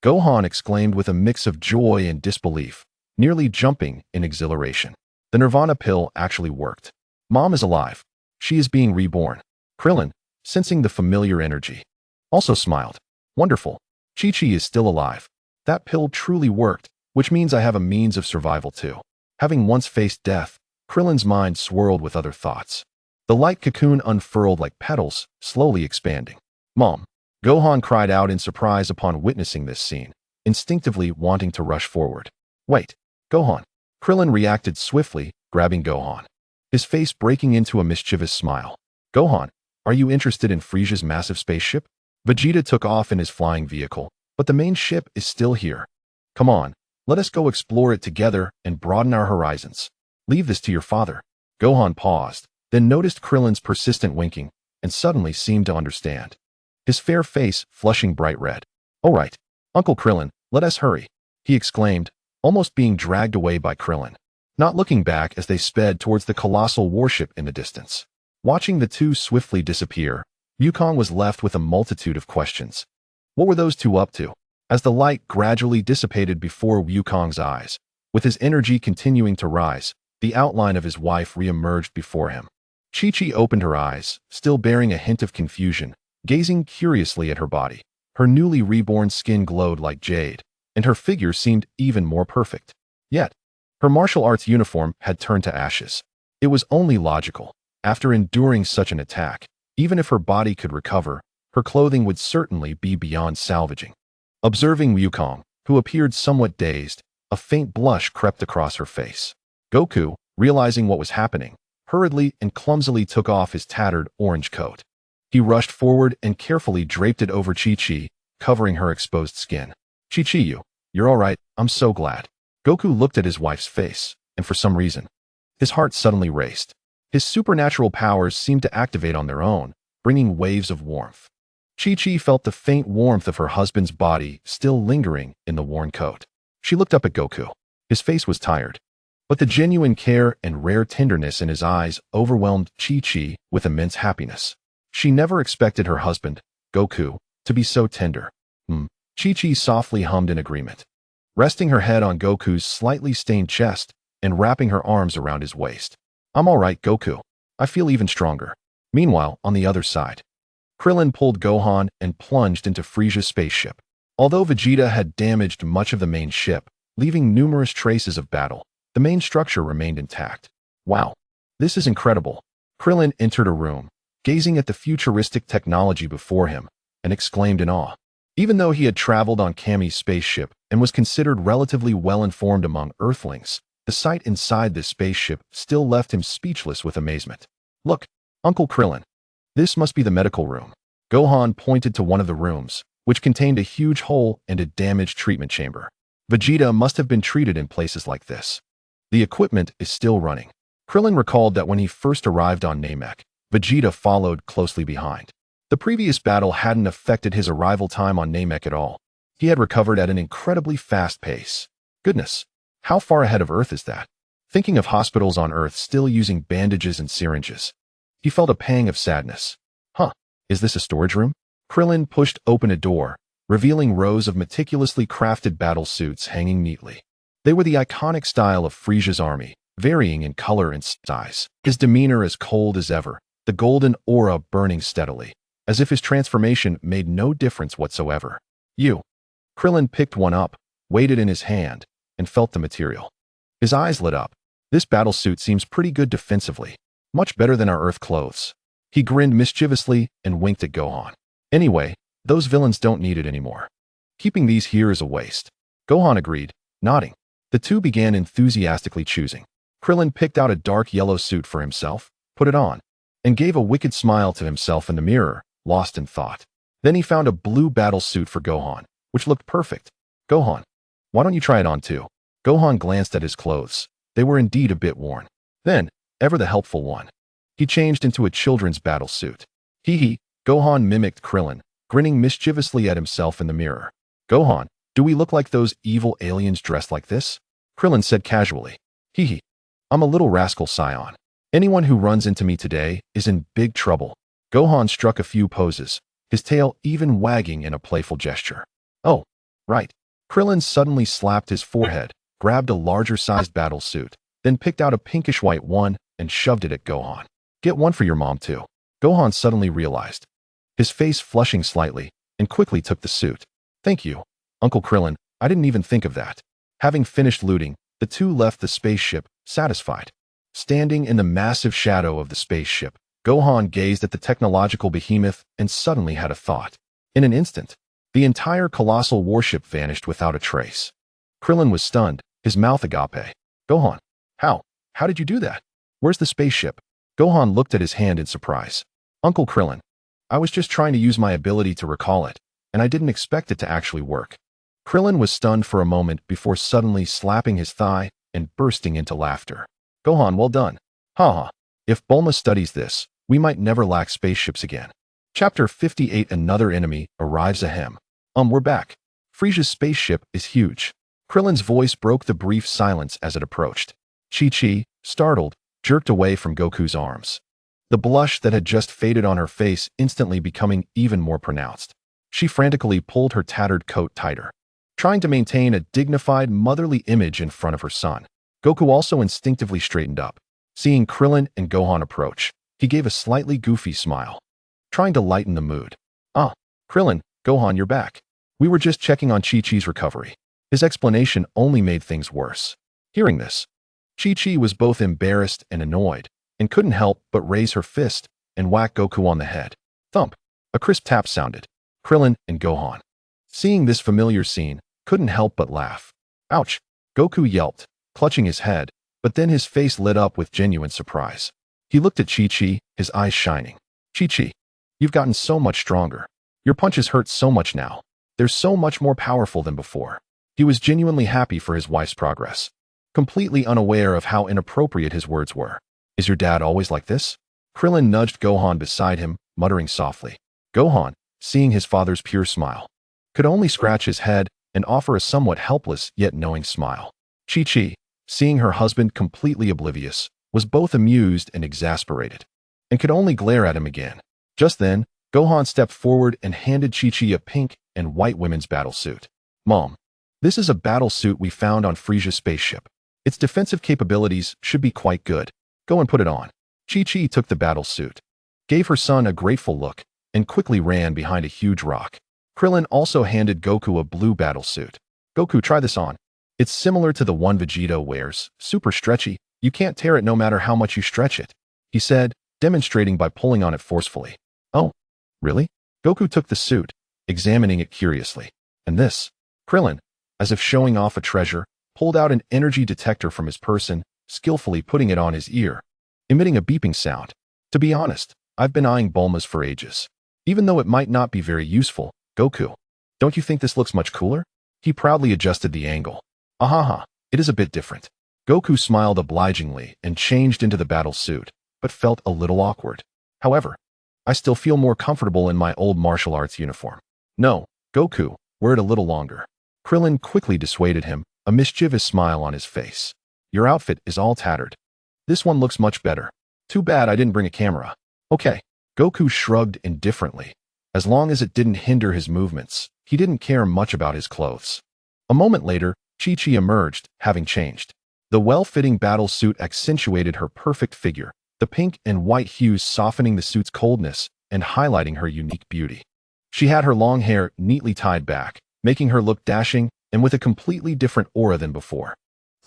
Speaker 1: Gohan exclaimed with a mix of joy and disbelief, nearly jumping in exhilaration. The Nirvana pill actually worked. Mom is alive. She is being reborn. Krillin, sensing the familiar energy, also smiled. Wonderful. Chi-Chi is still alive. That pill truly worked, which means I have a means of survival too. Having once faced death, Krillin's mind swirled with other thoughts. The light cocoon unfurled like petals, slowly expanding. Mom. Gohan cried out in surprise upon witnessing this scene, instinctively wanting to rush forward. Wait, Gohan. Krillin reacted swiftly, grabbing Gohan, his face breaking into a mischievous smile. Gohan, are you interested in Frieza's massive spaceship? Vegeta took off in his flying vehicle, but the main ship is still here. Come on, let us go explore it together and broaden our horizons. Leave this to your father. Gohan paused, then noticed Krillin's persistent winking, and suddenly seemed to understand. His fair face flushing bright red. All right, Uncle Krillin, let us hurry, he exclaimed, almost being dragged away by Krillin, not looking back as they sped towards the colossal warship in the distance. Watching the two swiftly disappear, Wukong was left with a multitude of questions. What were those two up to? As the light gradually dissipated before Wukong's eyes, with his energy continuing to rise, the outline of his wife re-emerged before him. Chi-Chi opened her eyes, still bearing a hint of confusion, gazing curiously at her body. Her newly reborn skin glowed like jade, and her figure seemed even more perfect. Yet, her martial arts uniform had turned to ashes. It was only logical. After enduring such an attack, even if her body could recover, her clothing would certainly be beyond salvaging. Observing Wukong, who appeared somewhat dazed, a faint blush crept across her face. Goku, realizing what was happening, hurriedly and clumsily took off his tattered orange coat. He rushed forward and carefully draped it over Chi-Chi, covering her exposed skin. Chi-Chi, you're all right, I'm so glad. Goku looked at his wife's face, and for some reason, his heart suddenly raced. His supernatural powers seemed to activate on their own, bringing waves of warmth. Chi-Chi felt the faint warmth of her husband's body still lingering in the worn coat. She looked up at Goku. His face was tired, but the genuine care and rare tenderness in his eyes overwhelmed Chi-Chi with immense happiness. She never expected her husband, Goku, to be so tender. Chi-Chi softly hummed in agreement, resting her head on Goku's slightly stained chest and wrapping her arms around his waist. I'm all right, Goku. I feel even stronger. Meanwhile, on the other side, Krillin pulled Gohan and plunged into Frieza's spaceship. Although Vegeta had damaged much of the main ship, leaving numerous traces of battle, the main structure remained intact. Wow, this is incredible. Krillin entered a room, gazing at the futuristic technology before him, and exclaimed in awe. Even though he had traveled on Kami's spaceship and was considered relatively well-informed among Earthlings, the sight inside this spaceship still left him speechless with amazement. Look, Uncle Krillin. This must be the medical room. Gohan pointed to one of the rooms, which contained a huge hole and a damaged treatment chamber. Vegeta must have been treated in places like this. The equipment is still running. Krillin recalled that when he first arrived on Namek, Vegeta followed closely behind. The previous battle hadn't affected his arrival time on Namek at all. He had recovered at an incredibly fast pace. Goodness, how far ahead of Earth is that? Thinking of hospitals on Earth still using bandages and syringes, he felt a pang of sadness. Is this a storage room? Krillin pushed open a door, revealing rows of meticulously crafted battle suits hanging neatly. They were the iconic style of Frieza's army, varying in color and size. His demeanor as cold as ever, the golden aura burning steadily, as if his transformation made no difference whatsoever. Krillin picked one up, weighed it in his hand, and felt the material. His eyes lit up. This battle suit seems pretty good defensively, much better than our Earth clothes. He grinned mischievously and winked at Gohan. Anyway, those villains don't need it anymore. Keeping these here is a waste. Gohan agreed, nodding. The two began enthusiastically choosing. Krillin picked out a dark yellow suit for himself, put it on, and gave a wicked smile to himself in the mirror, lost in thought. Then he found a blue battle suit for Gohan, which looked perfect. Gohan, why don't you try it on too? Gohan glanced at his clothes. They were indeed a bit worn. Then, ever the helpful one, he changed into a children's battle suit. Gohan mimicked Krillin, grinning mischievously at himself in the mirror. Gohan, do we look like those evil aliens dressed like this? Krillin said casually. I'm a little rascal scion. Anyone who runs into me today is in big trouble. Gohan struck a few poses, his tail even wagging in a playful gesture. Oh, right. Krillin suddenly slapped his forehead, grabbed a larger-sized battle suit, then picked out a pinkish-white one and shoved it at Gohan. Get one for your mom, too. Gohan suddenly realized, his face flushing slightly, and quickly took the suit. Thank you, Uncle Krillin. I didn't even think of that. Having finished looting, the two left the spaceship, satisfied. Standing in the massive shadow of the spaceship, Gohan gazed at the technological behemoth and suddenly had a thought. In an instant, the entire colossal warship vanished without a trace. Krillin was stunned, his mouth agape. Gohan, how did you do that? Where's the spaceship? Gohan looked at his hand in surprise. Uncle Krillin, I was just trying to use my ability to recall it, and I didn't expect it to actually work. Krillin was stunned for a moment before suddenly slapping his thigh and bursting into laughter. Gohan, well done. If Bulma studies this, we might never lack spaceships again. Chapter 58. Another enemy arrives ahem. We're back. Frieza's spaceship is huge. Krillin's voice broke the brief silence as it approached. Chi-Chi, startled, jerked away from Goku's arms. The blush that had just faded on her face instantly becoming even more pronounced. She frantically pulled her tattered coat tighter, trying to maintain a dignified motherly image in front of her son. Goku also instinctively straightened up. Seeing Krillin and Gohan approach, he gave a slightly goofy smile, trying to lighten the mood. Krillin, Gohan, you're back. We were just checking on Chi-Chi's recovery. His explanation only made things worse. Hearing this, Chi-Chi was both embarrassed and annoyed, and couldn't help but raise her fist and whack Goku on the head. Thump! A crisp tap sounded. Krillin and Gohan, seeing this familiar scene, couldn't help but laugh. Ouch! Goku yelped, clutching his head, but then his face lit up with genuine surprise. He looked at Chi-Chi, his eyes shining. Chi-Chi, you've gotten so much stronger. Your punches hurt so much now. They're so much more powerful than before. He was genuinely happy for his wife's progress, completely unaware of how inappropriate his words were. Is your dad always like this? Krillin nudged Gohan beside him, muttering softly. Gohan, seeing his father's pure smile, could only scratch his head and offer a somewhat helpless yet knowing smile. Chi-Chi, seeing her husband completely oblivious, was both amused and exasperated, and could only glare at him again. Just then, Gohan stepped forward and handed Chi-Chi a pink and white women's battle suit. Mom, this is a battle suit we found on Frisia's spaceship. Its defensive capabilities should be quite good. Go and put it on. Chi-Chi took the battle suit, gave her son a grateful look, and quickly ran behind a huge rock. Krillin also handed Goku a blue battle suit. Goku, try this on. It's similar to the one Vegeta wears, super stretchy. You can't tear it no matter how much you stretch it, he said, demonstrating by pulling on it forcefully. Oh, really? Goku took the suit, examining it curiously. And this? Krillin, as if showing off a treasure, pulled out an energy detector from his person, skillfully putting it on his ear, emitting a beeping sound. To be honest, I've been eyeing Bulmas for ages. Even though it might not be very useful, Goku, don't you think this looks much cooler? He proudly adjusted the angle. Ahaha, it is a bit different. Goku smiled obligingly and changed into the battle suit, but felt a little awkward. However, I still feel more comfortable in my old martial arts uniform. No, Goku, wear it a little longer. Krillin quickly dissuaded him, a mischievous smile on his face. Your outfit is all tattered. This one looks much better. Too bad I didn't bring a camera. Okay. Goku shrugged indifferently. As long as it didn't hinder his movements, he didn't care much about his clothes. A moment later, Chi-Chi emerged, having changed. The well-fitting battle suit accentuated her perfect figure, the pink and white hues softening the suit's coldness and highlighting her unique beauty. She had her long hair neatly tied back, making her look dashing and with a completely different aura than before.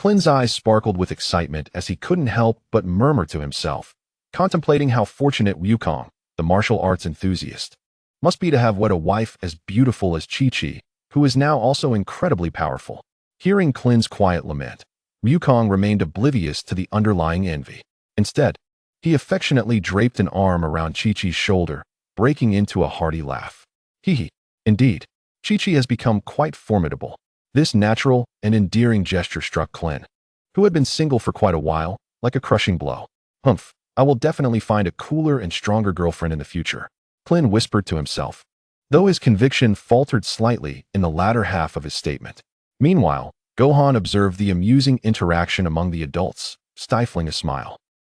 Speaker 1: Klin's eyes sparkled with excitement as he couldn't help but murmur to himself, contemplating how fortunate Wukong, the martial arts enthusiast, must be to have wed a wife as beautiful as Chi-Chi, who is now also incredibly powerful. Hearing Klin's quiet lament, Wukong remained oblivious to the underlying envy. Instead, he affectionately draped an arm around Chi-Chi's shoulder, breaking into a hearty laugh. Hee. Indeed, Chi-Chi has become quite formidable. This natural and endearing gesture struck Klin, who had been single for quite a while, like a crushing blow. Humph, I will definitely find a cooler and stronger girlfriend in the future, Klin whispered to himself, though his conviction faltered slightly in the latter half of his statement. Meanwhile, Gohan observed the amusing interaction among the adults, stifling a smile.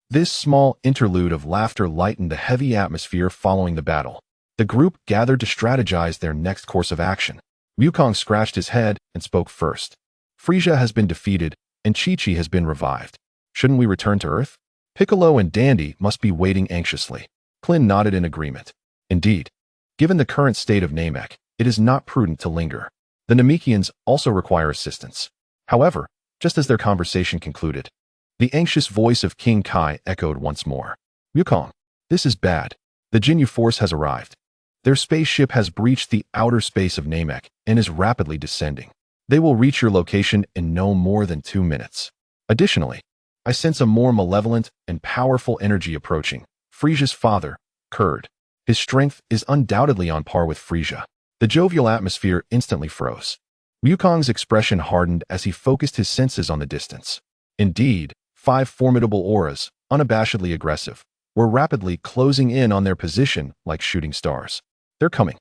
Speaker 1: This small interlude of laughter lightened the heavy atmosphere following the battle. The group gathered to strategize their next course of action. Wukong scratched his head and spoke first. Frisia has been defeated, and Chi-Chi has been revived. Shouldn't we return to Earth? Piccolo and Dandy must be waiting anxiously. Klin nodded in agreement. Indeed, given the current state of Namek, it is not prudent to linger. The Namekians also require assistance. However, just as their conversation concluded, the anxious voice of King Kai echoed once more. Wukong, this is bad. The Jinyu force has arrived. Their spaceship has breached the outer space of Namek and is rapidly descending. They will reach your location in no more than 2 minutes. Additionally, I sense a more malevolent and powerful energy approaching. Frisia's father, Kurd. His strength is undoubtedly on par with Frisia. The jovial atmosphere instantly froze. Wukong's expression hardened as he focused his senses on the distance. Indeed, 5 formidable auras, unabashedly aggressive, were rapidly closing in on their position like shooting stars. They're coming,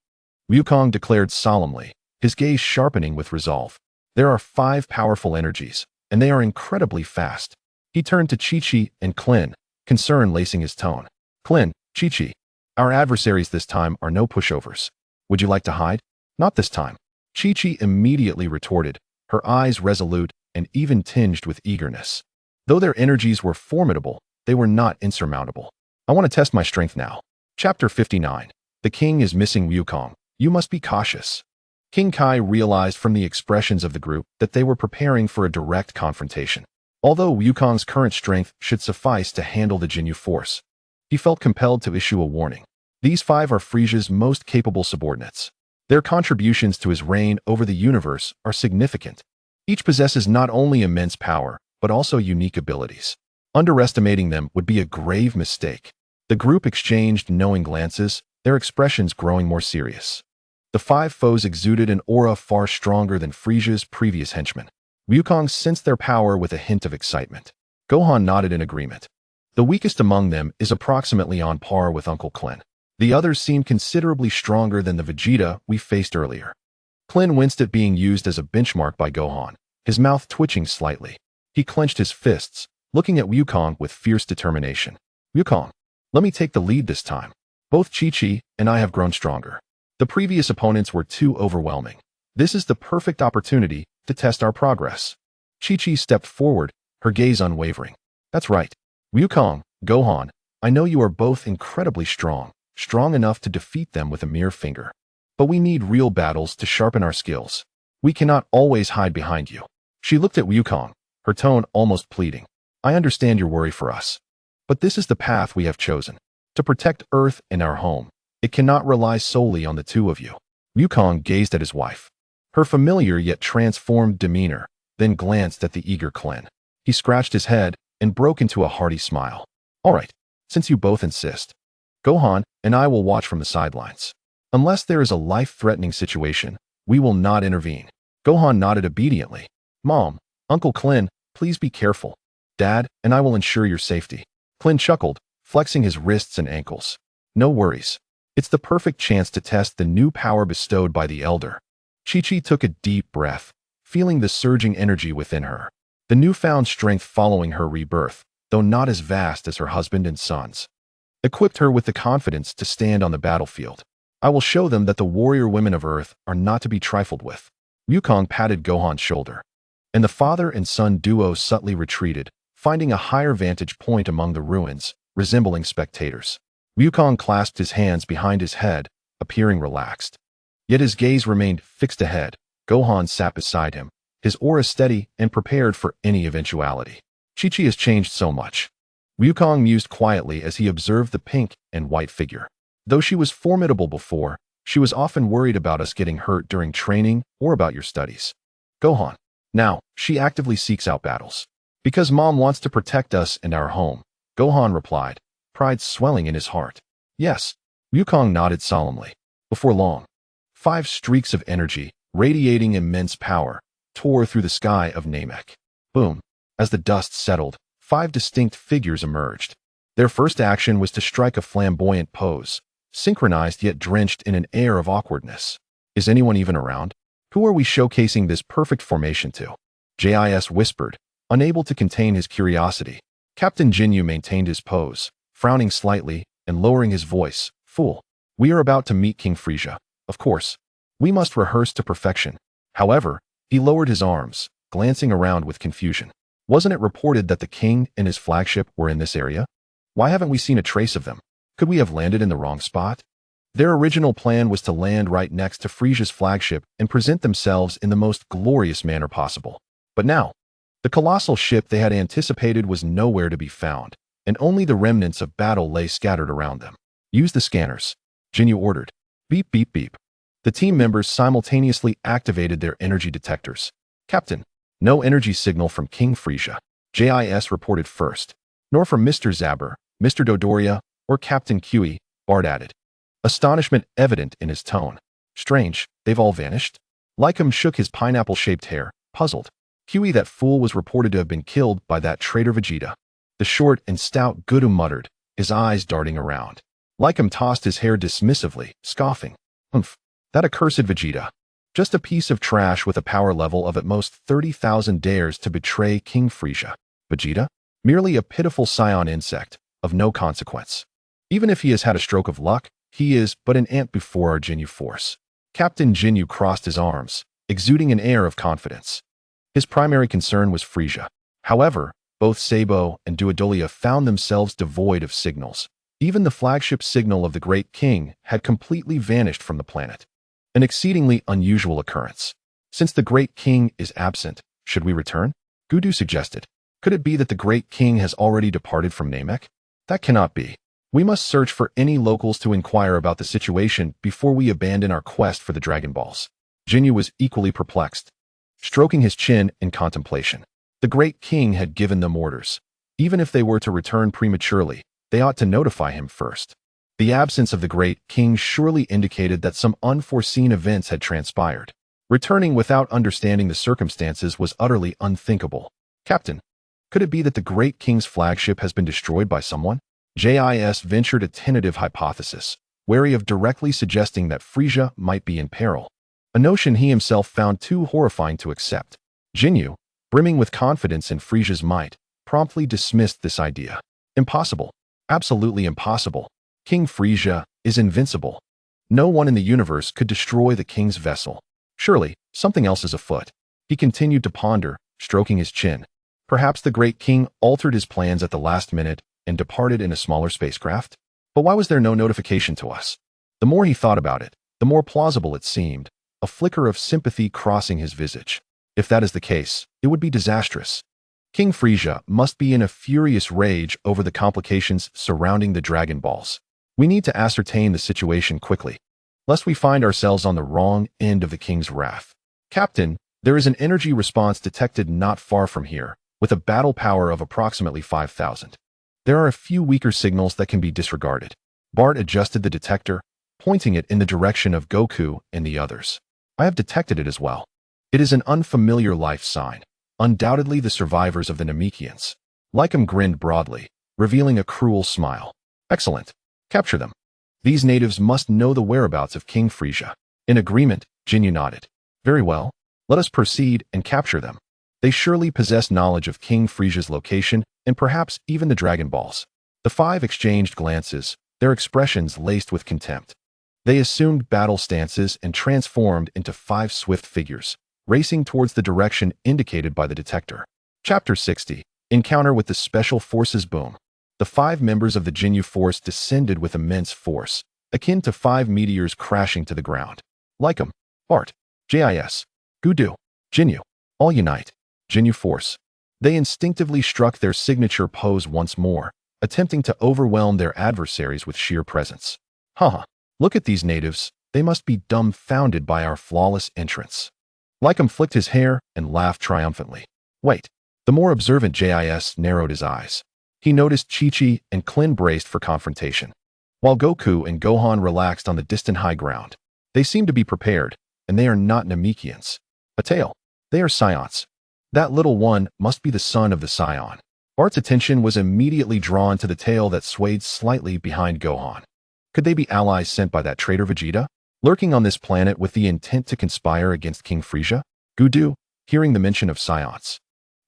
Speaker 1: Wukong declared solemnly, his gaze sharpening with resolve. There are 5 powerful energies, and they are incredibly fast. He turned to Chi-Chi and Klin, concern lacing his tone. Klin, Chi-Chi, our adversaries this time are no pushovers. Would you like to hide? Not this time. Chi-Chi immediately retorted, her eyes resolute and even tinged with eagerness. Though their energies were formidable, they were not insurmountable. I want to test my strength now. Chapter 59. The king is missing Wukong. You must be cautious. King Kai realized from the expressions of the group that they were preparing for a direct confrontation. Although Wukong's current strength should suffice to handle the Jinyu force, he felt compelled to issue a warning. These 5 are Frisia's most capable subordinates. Their contributions to his reign over the universe are significant. Each possesses not only immense power, but also unique abilities. Underestimating them would be a grave mistake. The group exchanged knowing glances, their expressions growing more serious. The 5 foes exuded an aura far stronger than Frisia's previous henchmen. Wukong sensed their power with a hint of excitement. Gohan nodded in agreement. The weakest among them is approximately on par with Uncle Clint. The others seem considerably stronger than the Vegeta we faced earlier. Clint winced at being used as a benchmark by Gohan, his mouth twitching slightly. He clenched his fists, looking at Wukong with fierce determination. Wukong, let me take the lead this time. Both Chi-Chi and I have grown stronger. The previous opponents were too overwhelming. This is the perfect opportunity to test our progress. Chi-Chi stepped forward, her gaze unwavering. That's right. Wukong, Gohan, I know you are both incredibly strong enough to defeat them with a mere finger. But we need real battles to sharpen our skills. We cannot always hide behind you. She looked at Wukong, her tone almost pleading. I understand your worry for us. But this is the path we have chosen. To protect Earth and our home, it cannot rely solely on the two of you. Wukong gazed at his wife. Her familiar yet transformed demeanor, then glanced at the eager Clint. He scratched his head and broke into a hearty smile. All right, since you both insist. Gohan and I will watch from the sidelines. Unless there is a life-threatening situation, we will not intervene. Gohan nodded obediently. Mom, Uncle Clint, please be careful. Dad and I will ensure your safety. Clint chuckled, flexing his wrists and ankles. No worries. It's the perfect chance to test the new power bestowed by the Elder. Chi-Chi took a deep breath, feeling the surging energy within her. The newfound strength following her rebirth, though not as vast as her husband and sons, equipped her with the confidence to stand on the battlefield. I will show them that the warrior women of Earth are not to be trifled with. Wukong patted Gohan's shoulder, and the father and son duo subtly retreated, finding a higher vantage point among the ruins, resembling spectators. Wukong clasped his hands behind his head, appearing relaxed. Yet his gaze remained fixed ahead. Gohan sat beside him, his aura steady and prepared for any eventuality. Chi-Chi has changed so much. Wukong mused quietly as he observed the pink and white figure. Though she was formidable before, she was often worried about us getting hurt during training or about your studies. Gohan. Now, she actively seeks out battles. Because Mom wants to protect us and our home, Gohan replied, pride swelling in his heart. Yes. Wukong nodded solemnly. Before long, 5 streaks of energy, radiating immense power, tore through the sky of Namek. Boom. As the dust settled, 5 distinct figures emerged. Their first action was to strike a flamboyant pose, synchronized yet drenched in an air of awkwardness. Is anyone even around? Who are we showcasing this perfect formation to? JIS whispered, unable to contain his curiosity. Captain Jinyu maintained his pose, frowning slightly and lowering his voice. Fool. We are about to meet King Frieza. Of course. We must rehearse to perfection. However, he lowered his arms, glancing around with confusion. Wasn't it reported that the king and his flagship were in this area? Why haven't we seen a trace of them? Could we have landed in the wrong spot? Their original plan was to land right next to Frieza's flagship and present themselves in the most glorious manner possible. But now, the colossal ship they had anticipated was nowhere to be found, and only the remnants of battle lay scattered around them. Use the scanners, Jinyu ordered. Beep, beep, beep. The team members simultaneously activated their energy detectors. Captain, no energy signal from King Frieza. JIS reported first. Nor from Mr. Zabber, Mr. Dodoria, or Captain Kiwi, Bart added. Astonishment evident in his tone. Strange, they've all vanished? Lycum shook his pineapple-shaped hair, puzzled. Kiwi, that fool was reported to have been killed by that traitor Vegeta. The short and stout Goku muttered, his eyes darting around. Lycum tossed his hair dismissively, scoffing. Humph, that accursed Vegeta. Just a piece of trash with a power level of at most 30,000 dares to betray King Frieza. Vegeta? Merely a pitiful scion insect, of no consequence. Even if he has had a stroke of luck, he is but an ant before our Jinyu force. Captain Jinyu crossed his arms, exuding an air of confidence. His primary concern was Frieza. However, both Sabo and Duodolia found themselves devoid of signals. Even the flagship signal of the Great King had completely vanished from the planet. An exceedingly unusual occurrence. Since the Great King is absent, should we return? Gudu suggested. Could it be that the Great King has already departed from Namek? That cannot be. We must search for any locals to inquire about the situation before we abandon our quest for the Dragon Balls. Jinyu was equally perplexed, stroking his chin in contemplation. The Great King had given them orders. Even if they were to return prematurely, they ought to notify him first. The absence of the Great King surely indicated that some unforeseen events had transpired. Returning without understanding the circumstances was utterly unthinkable. Captain, Could it be that the Great King's flagship has been destroyed by someone? JIS ventured a tentative hypothesis, wary of directly suggesting that Frisia might be in peril, a notion he himself found too horrifying to accept. Jinyu, brimming with confidence in Frisia's might, promptly dismissed this idea. Impossible. Absolutely impossible. King Frisia is invincible. No one in the universe could destroy the king's vessel. Surely, something else is afoot. He continued to ponder, stroking his chin. Perhaps the great king altered his plans at the last minute and departed in a smaller spacecraft? But why was there no notification to us? The more he thought about it, the more plausible it seemed, a flicker of sympathy crossing his visage. If that is the case, it would be disastrous. King Frisia must be in a furious rage over the complications surrounding the Dragon Balls. We need to ascertain the situation quickly, lest we find ourselves on the wrong end of the king's wrath. Captain, there is an energy response detected not far from here, with a battle power of approximately 5,000. There are a few weaker signals that can be disregarded. Bart adjusted the detector, pointing it in the direction of Goku and the others. I have detected it as well. It is an unfamiliar life sign, undoubtedly the survivors of the Namekians. Lycum grinned broadly, revealing a cruel smile. Excellent. Capture them. These natives must know the whereabouts of King Frisia. In agreement, Jinyu nodded. Very well. Let us proceed and capture them. They surely possess knowledge of King Frisia's location and perhaps even the Dragon Balls. The five exchanged glances, their expressions laced with contempt. They assumed battle stances and transformed into five swift figures, racing towards the direction indicated by the detector. Chapter 60. Encounter with the Special Forces. Boom. The five members of the Jinyu force descended with immense force, akin to 5 meteors crashing to the ground. Lycum, Bart, JIS, Gudu, Jinyu, all unite. Jinyu force. They instinctively struck their signature pose once more, attempting to overwhelm their adversaries with sheer presence. Haha, look at these natives. They must be dumbfounded by our flawless entrance. Lycum flicked his hair and laughed triumphantly. Wait. The more observant JIS narrowed his eyes. He noticed Chi-Chi and Klin braced for confrontation, while Goku and Gohan relaxed on the distant high ground. They seem to be prepared, and they are not Namekians. A tail. They are Scions. That little one must be the son of the Scion. Bart's attention was immediately drawn to the tail that swayed slightly behind Gohan. Could they be allies sent by that traitor Vegeta, lurking on this planet with the intent to conspire against King Frisia? Gudu, hearing the mention of Scions,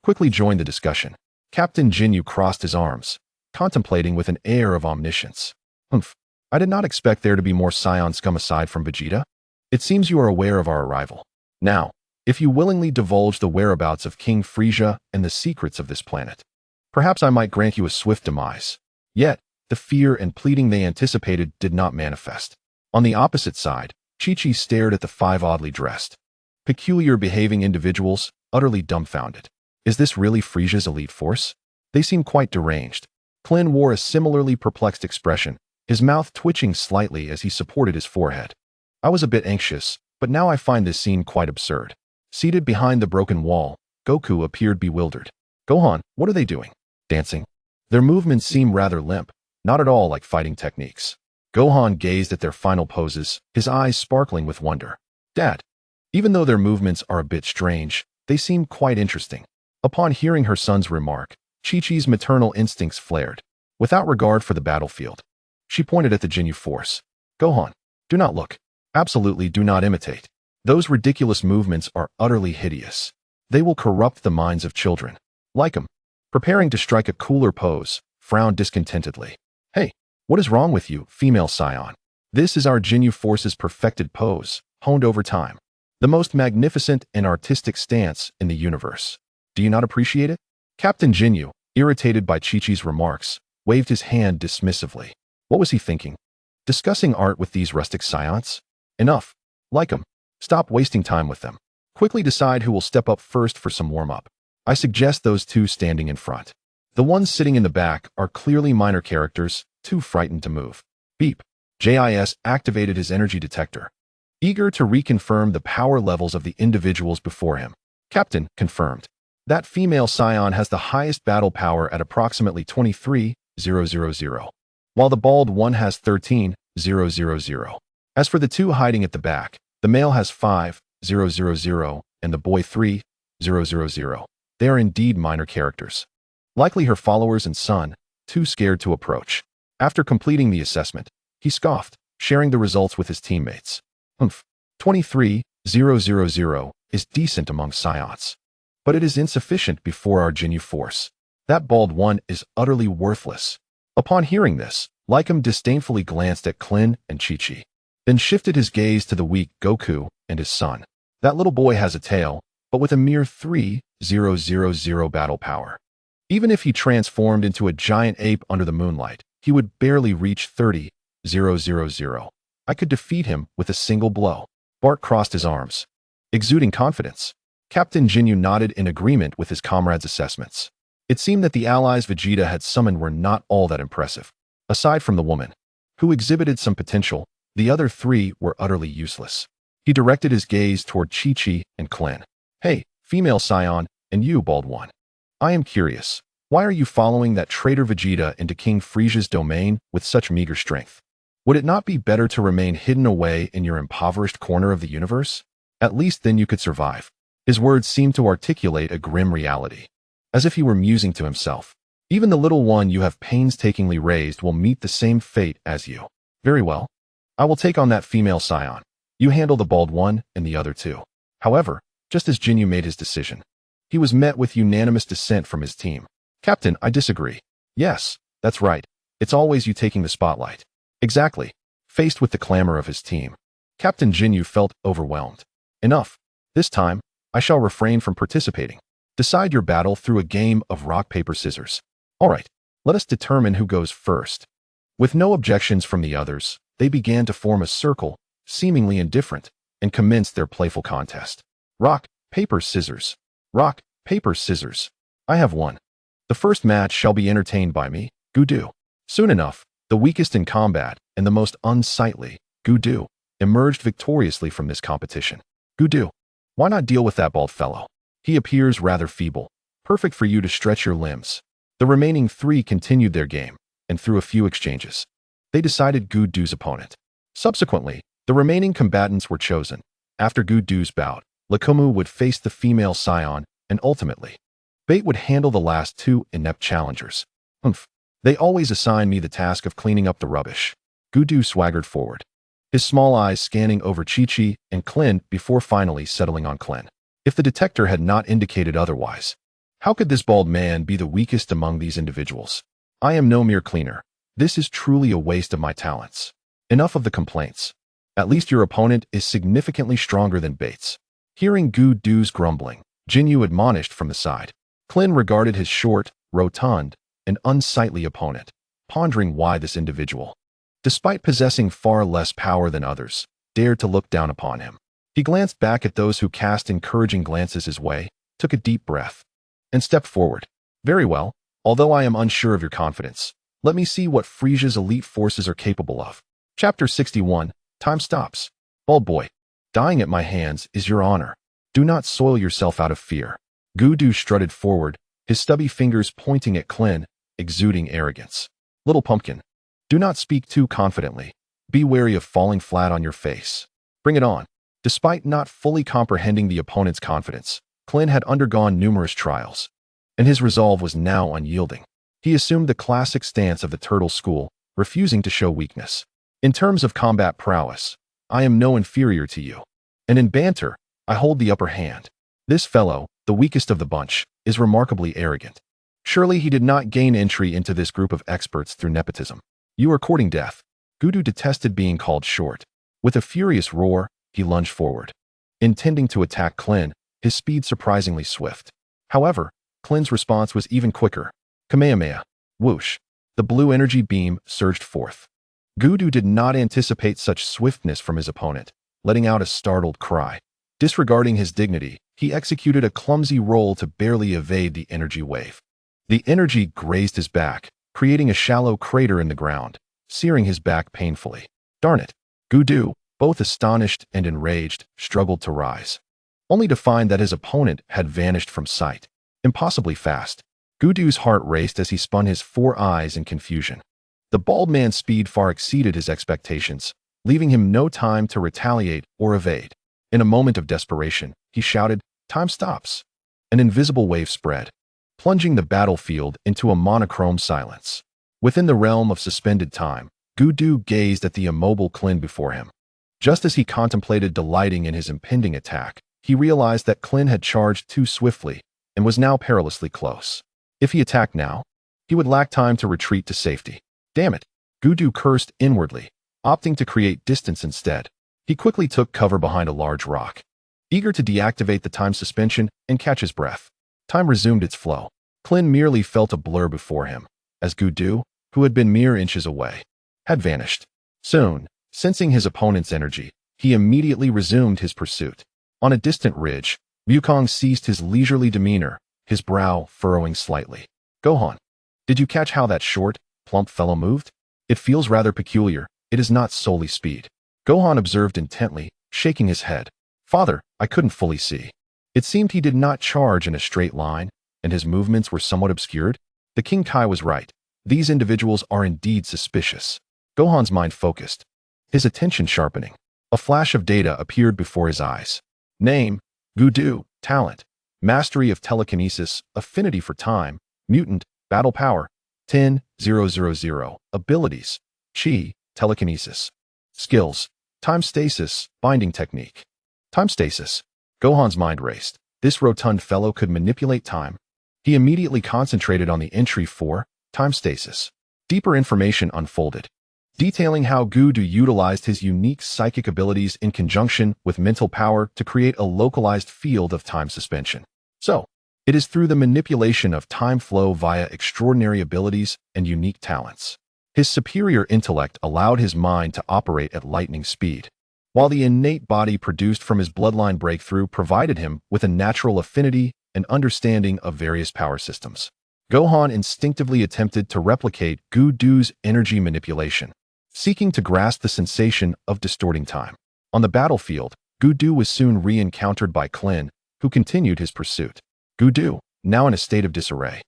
Speaker 1: quickly joined the discussion. Captain Jinyu crossed his arms, contemplating with an air of omniscience. Humph, I did not expect there to be more Scion scum aside from Vegeta. It seems you are aware of our arrival. Now, if you willingly divulge the whereabouts of King Frisia and the secrets of this planet, perhaps I might grant you a swift demise. Yet, the fear and pleading they anticipated did not manifest. On the opposite side, Chi-Chi stared at the five oddly dressed, peculiar-behaving individuals, utterly dumbfounded. Is this really Frisia's elite force? They seem quite deranged. Klin wore a similarly perplexed expression, his mouth twitching slightly as he supported his forehead. I was a bit anxious, but now I find this scene quite absurd. Seated behind the broken wall, Goku appeared bewildered. Gohan, what are they doing? Dancing? Their movements seem rather limp, not at all like fighting techniques. Gohan gazed at their final poses, his eyes sparkling with wonder. Dad, even though their movements are a bit strange, they seem quite interesting. Upon hearing her son's remark, Chi-Chi's maternal instincts flared. Without regard for the battlefield, she pointed at the Jinyu force. Gohan, do not look. Absolutely do not imitate. Those ridiculous movements are utterly hideous. They will corrupt the minds of children. Lycum, preparing to strike a cooler pose, frowned discontentedly. Hey, what is wrong with you, female Scion? This is our Jinyu force's perfected pose, honed over time. The most magnificent and artistic stance in the universe. Do you not appreciate it? Captain Jinyu, irritated by Chi-Chi's remarks, waved his hand dismissively. What was he thinking? Discussing art with these rustic Scions? Enough. Lycum, stop wasting time with them. Quickly decide who will step up first for some warm-up. I suggest those two standing in front. The ones sitting in the back are clearly minor characters, too frightened to move. Beep. JIS activated his energy detector, eager to reconfirm the power levels of the individuals before him. Captain, confirmed. That female Scion has the highest battle power at approximately 23,000, while the bald one has 13,000. As for the two hiding at the back, the male has 5,000 and the boy 3,000. They are indeed minor characters. Likely her followers and son, too scared to approach. After completing the assessment, he scoffed, sharing the results with his teammates. 23,000 is decent among Scions. But it is insufficient before our Jinyu force. That bald one is utterly worthless. Upon hearing this, Lycum disdainfully glanced at Klin and Chi-Chi, then shifted his gaze to the weak Goku and his son. That little boy has a tail, but with a mere 3,000 battle power. Even if he transformed into a giant ape under the moonlight, he would barely reach 30,000. I could defeat him with a single blow. Bart crossed his arms, exuding confidence. Captain Jinyu nodded in agreement with his comrade's assessments. It seemed that the allies Vegeta had summoned were not all that impressive. Aside from the woman, who exhibited some potential, the other three were utterly useless. He directed his gaze toward Chi-Chi and Klin. Hey, female Scion, and you, bald one. I am curious. Why are you following that traitor Vegeta into King Frieza's domain with such meager strength? Would it not be better to remain hidden away in your impoverished corner of the universe? At least then you could survive. His words seemed to articulate a grim reality, as if he were musing to himself. Even the little one you have painstakingly raised will meet the same fate as you. Very well. I will take on that female Scion. You handle the bald one and the other two. However, just as Jinyu made his decision, he was met with unanimous dissent from his team. Captain, I disagree. Yes, that's right. It's always you taking the spotlight. Exactly. Faced with the clamor of his team, Captain Jinyu felt overwhelmed. Enough. This time, I shall refrain from participating. Decide your battle through a game of rock, paper, scissors. All right, let us determine who goes first. With no objections from the others, they began to form a circle, seemingly indifferent, and commenced their playful contest. Rock, paper, scissors. Rock, paper, scissors. I have won. The first match shall be entertained by me, Gudu. Soon enough, the weakest in combat and the most unsightly, Gudu, emerged victoriously from this competition. Gudu, why not deal with that bald fellow? He appears rather feeble, perfect for you to stretch your limbs. The remaining three continued their game, and through a few exchanges, they decided Gudu's opponent. Subsequently, the remaining combatants were chosen. After Gudu's bout, Lakumu would face the female Scion, and ultimately, Bait would handle the last two inept challengers. They always assign me the task of cleaning up the rubbish. Gudu swaggered forward, his small eyes scanning over Chi-Chi and Klin before finally settling on Klin. If the detector had not indicated otherwise, how could this bald man be the weakest among these individuals? I am no mere cleaner. This is truly a waste of my talents. Enough of the complaints. At least your opponent is significantly stronger than Bates. Hearing Gudu's grumbling, Jinyu admonished from the side. Klin regarded his short, rotund, and unsightly opponent, pondering why this individual, despite possessing far less power than others, dared to look down upon him. He glanced back at those who cast encouraging glances his way, took a deep breath, and stepped forward. Very well, although I am unsure of your confidence, let me see what Frieza's elite forces are capable of. Chapter 61, Time Stops. Bald boy, dying at my hands is your honor. Do not soil yourself out of fear. Gudu strutted forward, his stubby fingers pointing at Klin, exuding arrogance. Little pumpkin, do not speak too confidently. Be wary of falling flat on your face. Bring it on. Despite not fully comprehending the opponent's confidence, Klin had undergone numerous trials, and his resolve was now unyielding. He assumed the classic stance of the turtle school, refusing to show weakness. In terms of combat prowess, I am no inferior to you. And in banter, I hold the upper hand. This fellow, the weakest of the bunch, is remarkably arrogant. Surely he did not gain entry into this group of experts through nepotism. You are courting death. Gudu detested being called short. With a furious roar, he lunged forward, intending to attack Klin, his speed surprisingly swift. However, Klin's response was even quicker. Kamehameha. Whoosh. The blue energy beam surged forth. Gudu did not anticipate such swiftness from his opponent, letting out a startled cry. Disregarding his dignity, he executed a clumsy roll to barely evade the energy wave. The energy grazed his back, creating a shallow crater in the ground, searing his back painfully. Darn it. Gudu, both astonished and enraged, struggled to rise, only to find that his opponent had vanished from sight. Impossibly fast. Gudu's heart raced as he spun his four eyes in confusion. The bald man's speed far exceeded his expectations, leaving him no time to retaliate or evade. In a moment of desperation, he shouted, "Time stops!" An invisible wave spread, plunging the battlefield into a monochrome silence. Within the realm of suspended time, Goku gazed at the immobile Klin before him. Just as he contemplated delighting in his impending attack, he realized that Klin had charged too swiftly and was now perilously close. If he attacked now, he would lack time to retreat to safety. Damn it! Goku cursed inwardly, opting to create distance instead. He quickly took cover behind a large rock, eager to deactivate the time suspension and catch his breath. Time resumed its flow. Klin merely felt a blur before him, as Goku, who had been mere inches away, had vanished. Soon, sensing his opponent's energy, he immediately resumed his pursuit. On a distant ridge, Wukong ceased his leisurely demeanor, his brow furrowing slightly. Gohan, did you catch how that short, plump fellow moved? It feels rather peculiar. It is not solely speed. Gohan observed intently, shaking his head. Father, I couldn't fully see. It seemed he did not charge in a straight line, and his movements were somewhat obscured. The King Kai was right. These individuals are indeed suspicious. Gohan's mind focused, his attention sharpening. A flash of data appeared before his eyes. Name, Goku, talent, mastery of telekinesis, affinity for time, mutant, battle power, 10,000, abilities, chi, telekinesis, skills, time stasis, binding technique. Time stasis. Gohan's mind raced. This rotund fellow could manipulate time. He immediately concentrated on the entry for time stasis. Deeper information unfolded, detailing how Goku utilized his unique psychic abilities in conjunction with mental power to create a localized field of time suspension. So, it is through the manipulation of time flow via extraordinary abilities and unique talents. His superior intellect allowed his mind to operate at lightning speed, while the innate body produced from his bloodline breakthrough provided him with a natural affinity and understanding of various power systems. Gohan instinctively attempted to replicate Goku's energy manipulation, seeking to grasp the sensation of distorting time. On the battlefield, Goku was soon re-encountered by Klin, who continued his pursuit. Goku, now in a state of disarray,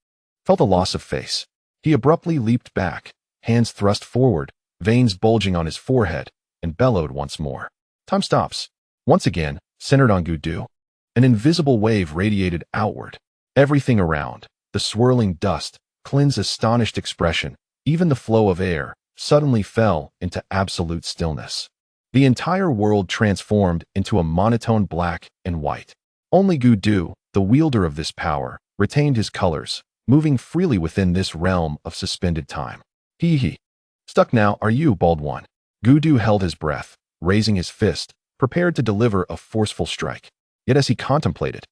Speaker 1: felt a loss of face. He abruptly leaped back, hands thrust forward, veins bulging on his forehead, and bellowed once more. Time stops. Once again, centered on Goku, an invisible wave radiated outward. Everything around, the swirling dust, Klin's astonished expression, even the flow of air, suddenly fell into absolute stillness. The entire world transformed into a monotone black and white. Only Goku, the wielder of this power, retained his colors, moving freely within this realm of suspended time. Hee. Stuck now, are you, bald one? Goku held his breath, raising his fist, prepared to deliver a forceful strike. Yet as he contemplated,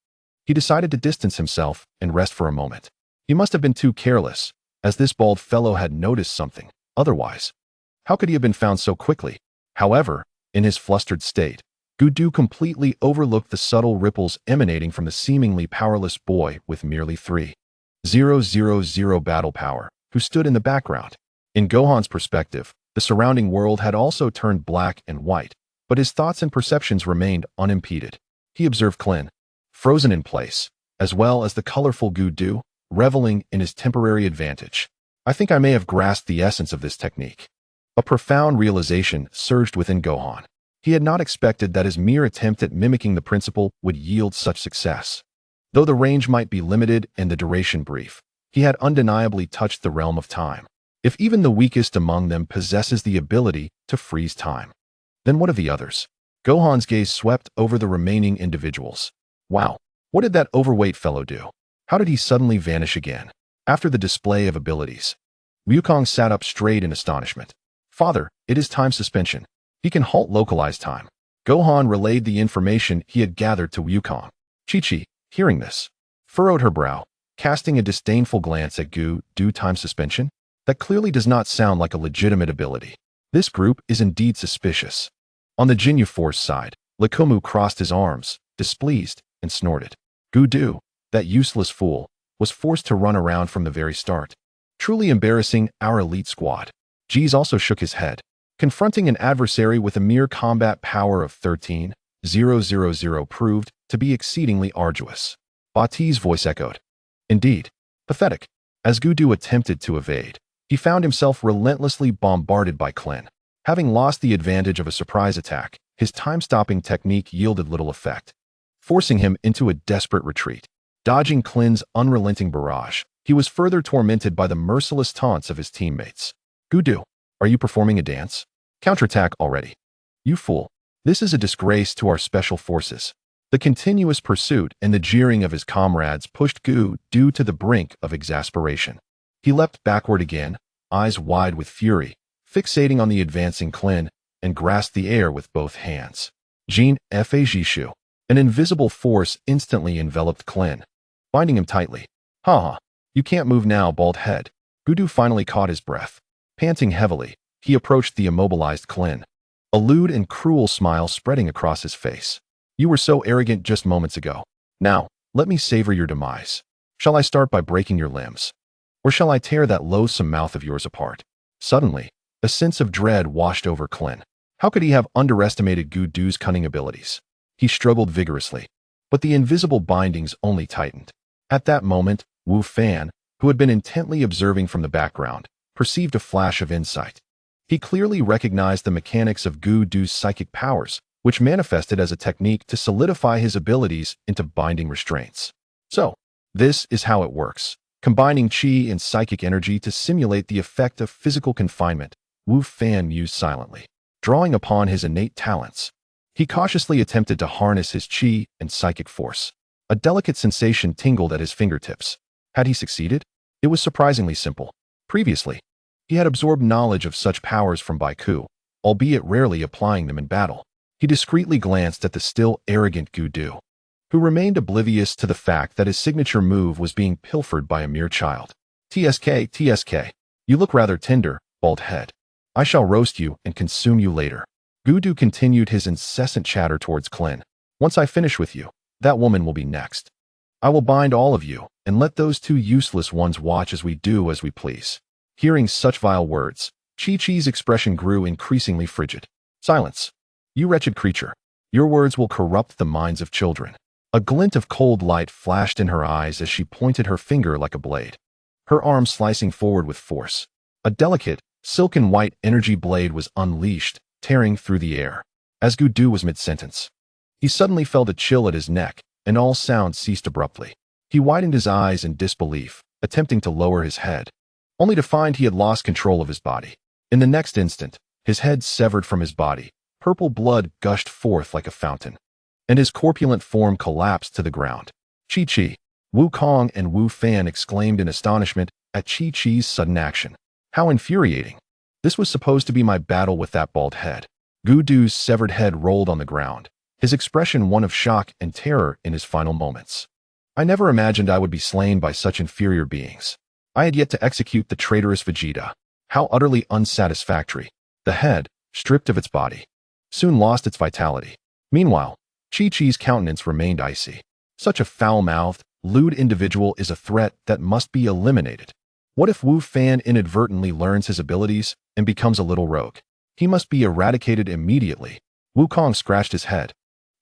Speaker 1: he decided to distance himself and rest for a moment. He must have been too careless, as this bald fellow had noticed something. Otherwise, how could he have been found so quickly? However, in his flustered state, Goku completely overlooked the subtle ripples emanating from the seemingly powerless boy with merely 3,000 battle power, who stood in the background. In Gohan's perspective, the surrounding world had also turned black and white, but his thoughts and perceptions remained unimpeded. He observed Klin, frozen in place, as well as the colorful Goku, reveling in his temporary advantage. I think I may have grasped the essence of this technique. A profound realization surged within Gohan. He had not expected that his mere attempt at mimicking the principle would yield such success. Though the range might be limited and the duration brief, he had undeniably touched the realm of time. If even the weakest among them possesses the ability to freeze time, then what of the others? Gohan's gaze swept over the remaining individuals. Wow, what did that overweight fellow do? How did he suddenly vanish again? After the display of abilities, Wukong sat up straight in astonishment. Father, it is time suspension. He can halt localized time. Gohan relayed the information he had gathered to Wukong. Chi-Chi, hearing this, furrowed her brow, casting a disdainful glance at Goku. Time suspension? That clearly does not sound like a legitimate ability. This group is indeed suspicious. On the Jinyu Force side, Likomu crossed his arms, displeased, and snorted. Goku, that useless fool, was forced to run around from the very start. Truly embarrassing our elite squad. Jeez also shook his head. Confronting an adversary with a mere combat power of 13,000 proved to be exceedingly arduous. Bati's voice echoed. Indeed, pathetic. As Goku attempted to evade, he found himself relentlessly bombarded by Klin. Having lost the advantage of a surprise attack, his time-stopping technique yielded little effect, forcing him into a desperate retreat. Dodging Klin's unrelenting barrage, he was further tormented by the merciless taunts of his teammates. Gudu, are you performing a dance? Counterattack already. You fool. This is a disgrace to our special forces. The continuous pursuit and the jeering of his comrades pushed Gudu to the brink of exasperation. He leapt backward again, eyes wide with fury, fixating on the advancing Klin, and grasped the air with both hands. Jin Fa-Jishu. An invisible force instantly enveloped Klin, binding him tightly. Ha! You can't move now, bald head. Gudu finally caught his breath. Panting heavily, he approached the immobilized Klin, a lewd and cruel smile spreading across his face. You were so arrogant just moments ago. Now, let me savor your demise. Shall I start by breaking your limbs? Or shall I tear that loathsome mouth of yours apart? Suddenly, a sense of dread washed over Klin. How could he have underestimated Gudu's cunning abilities? He struggled vigorously, but the invisible bindings only tightened. At that moment, Wu Fan, who had been intently observing from the background, perceived a flash of insight. He clearly recognized the mechanics of Gudu's psychic powers, which manifested as a technique to solidify his abilities into binding restraints. So, this is how it works. Combining qi and psychic energy to simulate the effect of physical confinement, Wu Fan mused silently. Drawing upon his innate talents, he cautiously attempted to harness his qi and psychic force. A delicate sensation tingled at his fingertips. Had he succeeded? It was surprisingly simple. Previously, he had absorbed knowledge of such powers from Baiku, albeit rarely applying them in battle. He discreetly glanced at the still arrogant Gudu, who remained oblivious to the fact that his signature move was being pilfered by a mere child. TSK, you look rather tender, bald head. I shall roast you and consume you later. Gudu continued his incessant chatter towards Klin. Once I finish with you, that woman will be next. I will bind all of you and let those two useless ones watch as we do as we please. Hearing such vile words, Chi-Chi's expression grew increasingly frigid. Silence. You wretched creature. Your words will corrupt the minds of children. A glint of cold light flashed in her eyes as she pointed her finger like a blade, her arm slicing forward with force. A delicate, silken white energy blade was unleashed, tearing through the air. As Gudu was mid-sentence, he suddenly felt a chill at his neck, and all sound ceased abruptly. He widened his eyes in disbelief, attempting to lower his head, only to find he had lost control of his body. In the next instant, his head severed from his body, purple blood gushed forth like a fountain, and his corpulent form collapsed to the ground. Chi-Chi! Wu Kong and Wu Fan exclaimed in astonishment at Chi-Chi's sudden action. How infuriating! This was supposed to be my battle with that bald head. Gudu's severed head rolled on the ground, his expression one of shock and terror in his final moments. I never imagined I would be slain by such inferior beings. I had yet to execute the traitorous Vegeta. How utterly unsatisfactory. The head, stripped of its body, soon lost its vitality. Meanwhile, Chi-Chi's countenance remained icy. Such a foul-mouthed, lewd individual is a threat that must be eliminated. What if Wu Fan inadvertently learns his abilities and becomes a little rogue? He must be eradicated immediately. Wu Kong scratched his head,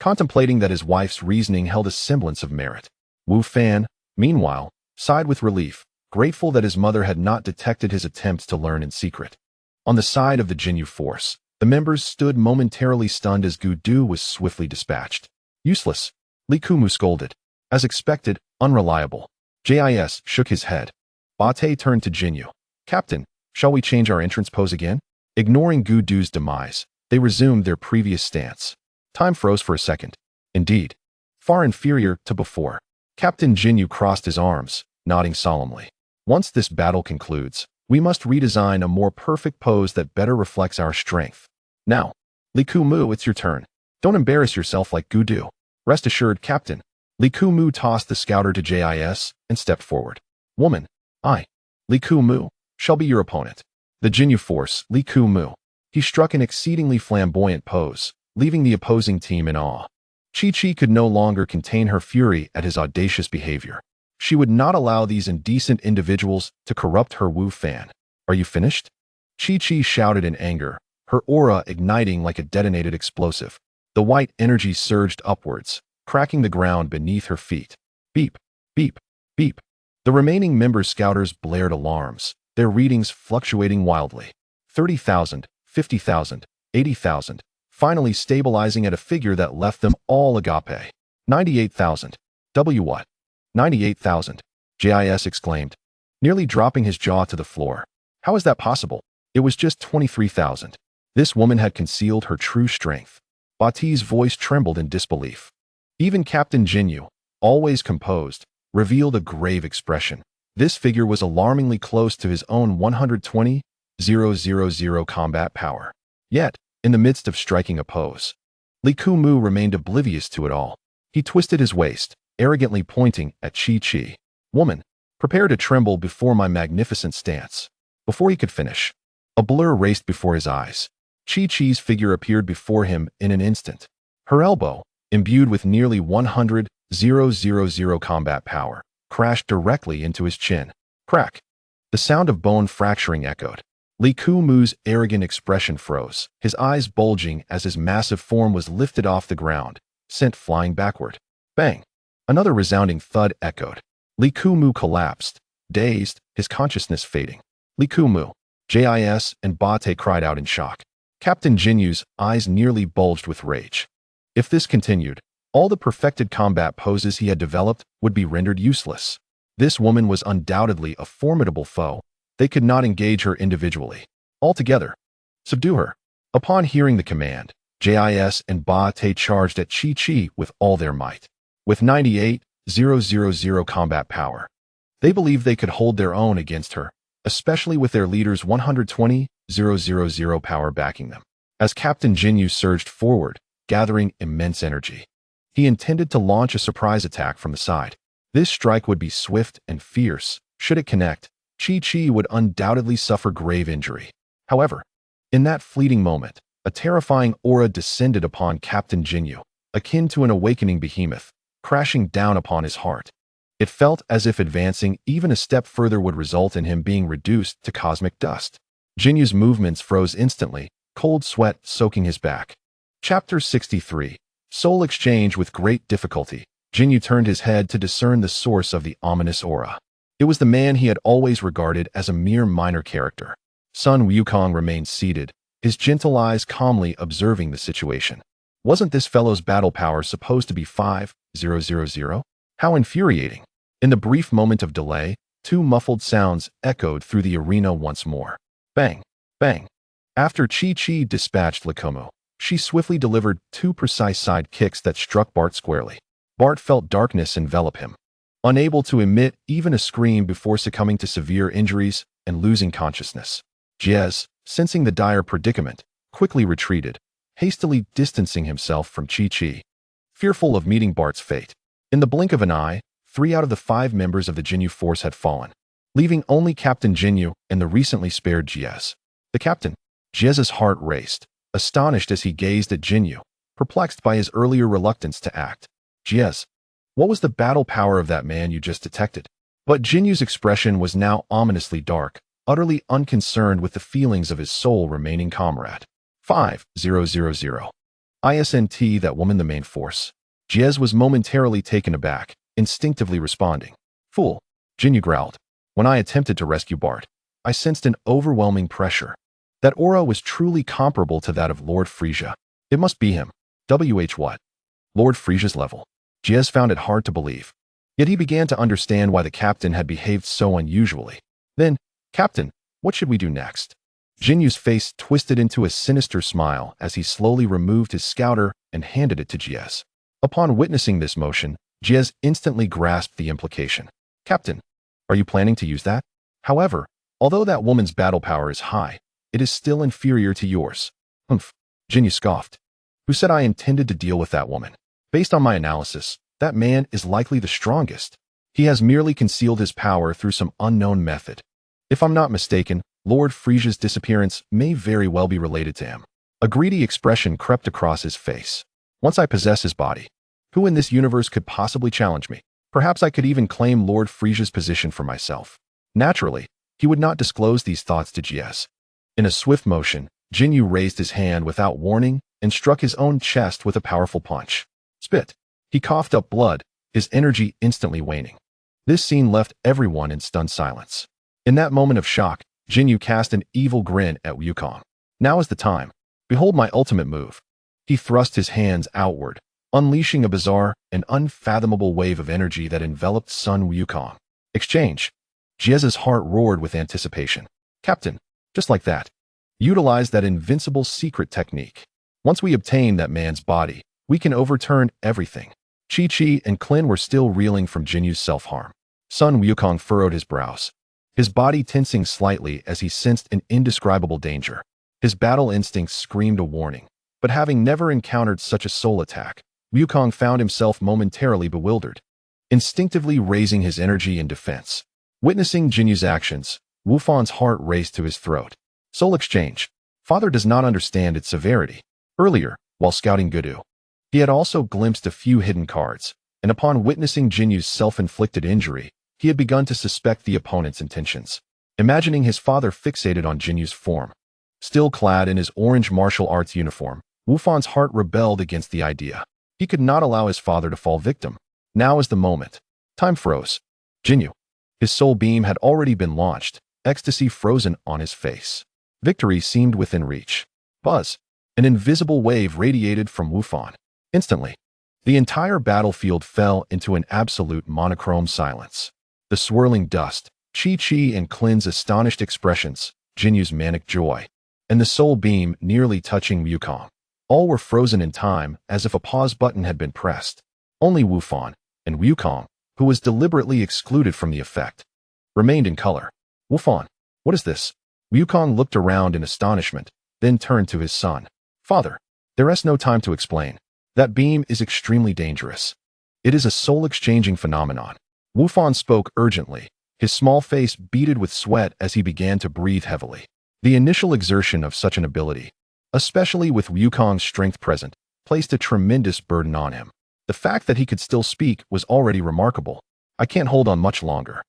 Speaker 1: contemplating that his wife's reasoning held a semblance of merit. Wu Fan, meanwhile, sighed with relief, grateful that his mother had not detected his attempts to learn in secret. On the side of the Jinyu force, the members stood momentarily stunned as Gudu was swiftly dispatched. Useless, Li Kumu scolded. As expected, unreliable. JIS shook his head. Bate turned to Jinyu. Captain, shall we change our entrance pose again? Ignoring Gudu's demise, they resumed their previous stance. Time froze for a second. Indeed, far inferior to before. Captain Jinyu crossed his arms, nodding solemnly. Once this battle concludes, we must redesign a more perfect pose that better reflects our strength. Now, Li Kumu, it's your turn. Don't embarrass yourself like Gudu. Rest assured, Captain. Li Kumu tossed the scouter to JIS and stepped forward. Woman, I, Li Kumu, shall be your opponent. The Jinyu force, Li Kumu. He struck an exceedingly flamboyant pose, leaving the opposing team in awe. Chi-Chi could no longer contain her fury at his audacious behavior. She would not allow these indecent individuals to corrupt her Wu Fan. Are you finished? Chi-Chi shouted in anger, her aura igniting like a detonated explosive. The white energy surged upwards, cracking the ground beneath her feet. Beep, beep, beep. The remaining member scouters blared alarms, their readings fluctuating wildly. 30,000, 50,000, 80,000, finally stabilizing at a figure that left them all agape. 98,000. W what? 98,000, JIS exclaimed, nearly dropping his jaw to the floor. How is that possible? It was just 23,000. This woman had concealed her true strength. Bati's voice trembled in disbelief. Even Captain Jinyu, always composed, revealed a grave expression. This figure was alarmingly close to his own 120,000 combat power. Yet, in the midst of striking a pose, Li Kumu remained oblivious to it all. He twisted his waist, arrogantly pointing at Chi-Chi. Woman, prepare to tremble before my magnificent stance. Before he could finish, a blur raced before his eyes. Chi-Chi's figure appeared before him in an instant. Her elbow, imbued with nearly 100,000 combat power, crashed directly into his chin. Crack! The sound of bone fracturing echoed. Li Kumu's arrogant expression froze, his eyes bulging as his massive form was lifted off the ground, sent flying backward. Bang! Another resounding thud echoed. Li Kumu collapsed, dazed, his consciousness fading. Li Kumu, JIS, and Bate cried out in shock. Captain Jinyu's eyes nearly bulged with rage. If this continued, all the perfected combat poses he had developed would be rendered useless. This woman was undoubtedly a formidable foe. They could not engage her individually. Altogether, subdue her. Upon hearing the command, JIS and Bate charged at Chi-Chi with all their might. With 98,000 combat power, they believed they could hold their own against her, especially with their leader's 120,000 power backing them. As Captain Jinyu surged forward, gathering immense energy, he intended to launch a surprise attack from the side. This strike would be swift and fierce. Should it connect, Chi-Chi would undoubtedly suffer grave injury. However, in that fleeting moment, a terrifying aura descended upon Captain Jinyu, akin to an awakening behemoth, crashing down upon his heart. It felt as if advancing even a step further would result in him being reduced to cosmic dust. Jinyu's movements froze instantly, cold sweat soaking his back. Chapter 63. Soul Exchange. With great difficulty, Jinyu turned his head to discern the source of the ominous aura. It was the man he had always regarded as a mere minor character. Sun Wukong remained seated, his gentle eyes calmly observing the situation. Wasn't this fellow's battle power supposed to be 5,000? How infuriating! In the brief moment of delay, two muffled sounds echoed through the arena once more. Bang! Bang! After Chi-Chi dispatched Li Kumu, she swiftly delivered two precise side kicks that struck Bart squarely. Bart felt darkness envelop him, unable to emit even a scream before succumbing to severe injuries and losing consciousness. Jez, sensing the dire predicament, quickly retreated, hastily distancing himself from Chi-Chi, fearful of meeting Bart's fate. In the blink of an eye, 3 out of the 5 members of the Jinyu force had fallen, leaving only Captain Jinyu and the recently spared Jez. The captain, Jez's heart raced, astonished as he gazed at Jinyu, perplexed by his earlier reluctance to act. Jez, what was the battle power of that man you just detected? But Jinyu's expression was now ominously dark, utterly unconcerned with the feelings of his sole remaining comrade. 5,000. ISNT, that woman, the main force. Jez was momentarily taken aback, instinctively responding. Fool, Jinyu growled. When I attempted to rescue Bart, I sensed an overwhelming pressure. That aura was truly comparable to that of Lord Frisia. It must be him. What? Lord Frisia's level. Jez found it hard to believe. Yet he began to understand why the captain had behaved so unusually. Then, Captain, what should we do next? Jinyu's face twisted into a sinister smile as he slowly removed his scouter and handed it to Jez. Upon witnessing this motion, Jez instantly grasped the implication. Captain, are you planning to use that? However, although that woman's battle power is high, it is still inferior to yours. Humph, Jinyu scoffed. Who said I intended to deal with that woman? Based on my analysis, that man is likely the strongest. He has merely concealed his power through some unknown method. If I'm not mistaken, Lord Frisia's disappearance may very well be related to him. A greedy expression crept across his face. Once I possess his body, who in this universe could possibly challenge me? Perhaps I could even claim Lord Frisia's position for myself. Naturally, he would not disclose these thoughts to Jez. In a swift motion, Jinyu raised his hand without warning and struck his own chest with a powerful punch. Spit. He coughed up blood, his energy instantly waning. This scene left everyone in stunned silence. In that moment of shock, Jinyu cast an evil grin at Wukong. Now is the time. Behold my ultimate move. He thrust his hands outward, unleashing a bizarre and unfathomable wave of energy that enveloped Sun Wukong. Exchange. Jieza's heart roared with anticipation. Captain, just like that. Utilize that invincible secret technique. Once we obtain that man's body, we can overturn everything. Chi-Chi and Klin were still reeling from Jinyu's self-harm. Sun Wukong furrowed his brows, his body tensing slightly as he sensed an indescribable danger. His battle instincts screamed a warning, but having never encountered such a soul attack, Wukong found himself momentarily bewildered, instinctively raising his energy in defense. Witnessing Jinyu's actions, Wufan's heart raced to his throat. Soul exchange. Father does not understand its severity. Earlier, while scouting Gudu, he had also glimpsed a few hidden cards, and upon witnessing Jinyu's self-inflicted injury, he had begun to suspect the opponent's intentions. Imagining his father fixated on Jinyu's form, still clad in his orange martial arts uniform, Wufan's heart rebelled against the idea. He could not allow his father to fall victim. Now is the moment. Time froze. Jinyu. His soul beam had already been launched, ecstasy frozen on his face. Victory seemed within reach. Buzz. An invisible wave radiated from Wufan. Instantly, the entire battlefield fell into an absolute monochrome silence. The swirling dust, Chi-Chi and Klin's astonished expressions, Jinyu's manic joy, and the soul beam nearly touching Wukong. All were frozen in time as if a pause button had been pressed. Only Wufan and Wukong, who was deliberately excluded from the effect, remained in color. Wufan, what is this? Wukong looked around in astonishment, then turned to his son. Father, there is no time to explain. That beam is extremely dangerous. It is a soul-exchanging phenomenon. Wufan spoke urgently, his small face beaded with sweat as he began to breathe heavily. The initial exertion of such an ability, especially with Wukong's strength present, placed a tremendous burden on him. The fact that he could still speak was already remarkable. I can't hold on much longer.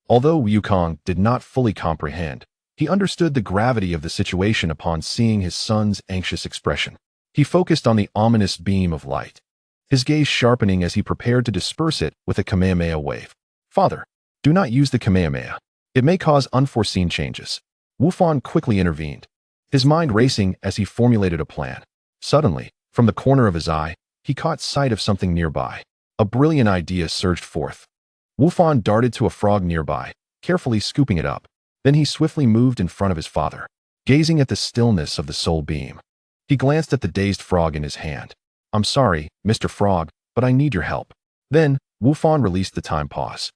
Speaker 1: Although Wukong did not fully comprehend, he understood the gravity of the situation upon seeing his son's anxious expression. He focused on the ominous beam of light, his gaze sharpening as he prepared to disperse it with a Kamehameha wave. Father, do not use the Kamehameha. It may cause unforeseen changes. Wufan quickly intervened, his mind racing as he formulated a plan. Suddenly, from the corner of his eye, he caught sight of something nearby. A brilliant idea surged forth. Wufan darted to a frog nearby, carefully scooping it up. Then he swiftly moved in front of his father, gazing at the stillness of the soul beam. He glanced at the dazed frog in his hand. I'm sorry, Mr. Frog, but I need your help. Then, Wufan released the time pause.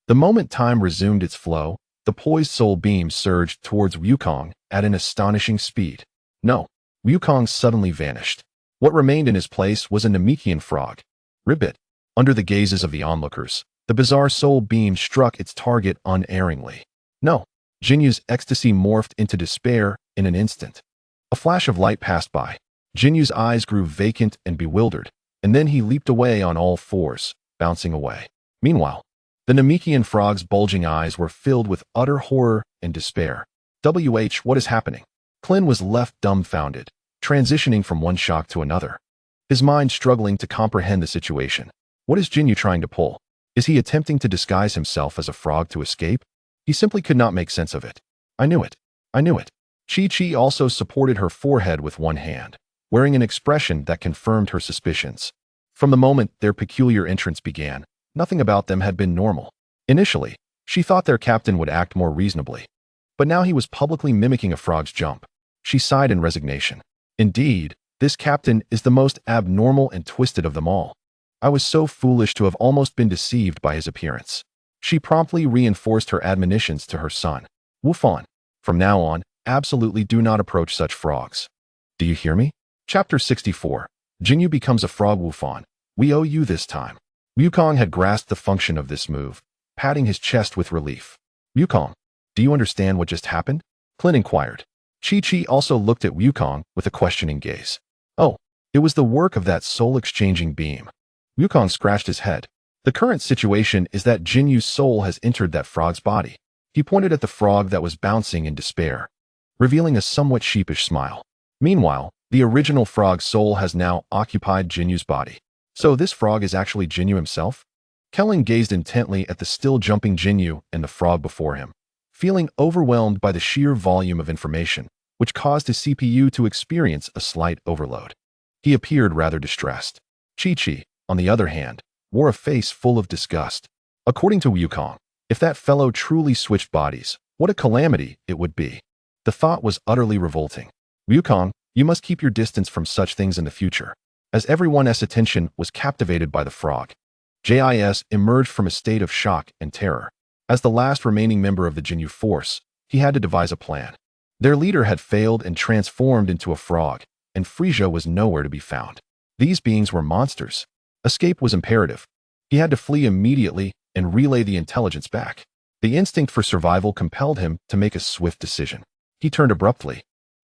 Speaker 1: The moment time resumed its flow, the poised soul beam surged towards Wukong at an astonishing speed. No, Wukong suddenly vanished. What remained in his place was a Namekian frog. Ribbit. Under the gazes of the onlookers, the bizarre soul beam struck its target unerringly. No. Jinyu's ecstasy morphed into despair in an instant. A flash of light passed by. Jinyu's eyes grew vacant and bewildered, and then he leaped away on all fours, bouncing away. Meanwhile, the Namekian frog's bulging eyes were filled with utter horror and despair. What is happening? Klin was left dumbfounded, transitioning from one shock to another, his mind struggling to comprehend the situation. What is Jinyu trying to pull? Is he attempting to disguise himself as a frog to escape? He simply could not make sense of it. I knew it. I knew it. Chi-Chi also supported her forehead with one hand, wearing an expression that confirmed her suspicions. From the moment their peculiar entrance began, nothing about them had been normal. Initially, she thought their captain would act more reasonably, but now he was publicly mimicking a frog's jump. She sighed in resignation. Indeed, this captain is the most abnormal and twisted of them all. I was so foolish to have almost been deceived by his appearance. She promptly reinforced her admonitions to her son. Wufan, from now on, absolutely do not approach such frogs. Do you hear me? Chapter 64. Jinyu becomes a frog. Wufan, we owe you this time. Wukong had grasped the function of this move, patting his chest with relief. Wukong, do you understand what just happened? Klin inquired. Chi-Chi also looked at Wukong with a questioning gaze. Oh, it was the work of that soul-exchanging beam. Wukong scratched his head. The current situation is that Jinyu's soul has entered that frog's body. He pointed at the frog that was bouncing in despair, revealing a somewhat sheepish smile. Meanwhile, the original frog's soul has now occupied Jinyu's body. So this frog is actually Jinyu himself? Kellen gazed intently at the still jumping Jinyu and the frog before him, feeling overwhelmed by the sheer volume of information, which caused his CPU to experience a slight overload. He appeared rather distressed. Chi-Chi, on the other hand, wore a face full of disgust. According to Wukong, if that fellow truly switched bodies, what a calamity it would be. The thought was utterly revolting. Wukong, you must keep your distance from such things in the future. As everyone's attention was captivated by the frog, Jis emerged from a state of shock and terror. As the last remaining member of the Jinyu force, he had to devise a plan. Their leader had failed and transformed into a frog, and Frisia was nowhere to be found. These beings were monsters. Escape was imperative. He had to flee immediately and relay the intelligence back. The instinct for survival compelled him to make a swift decision. He turned abruptly,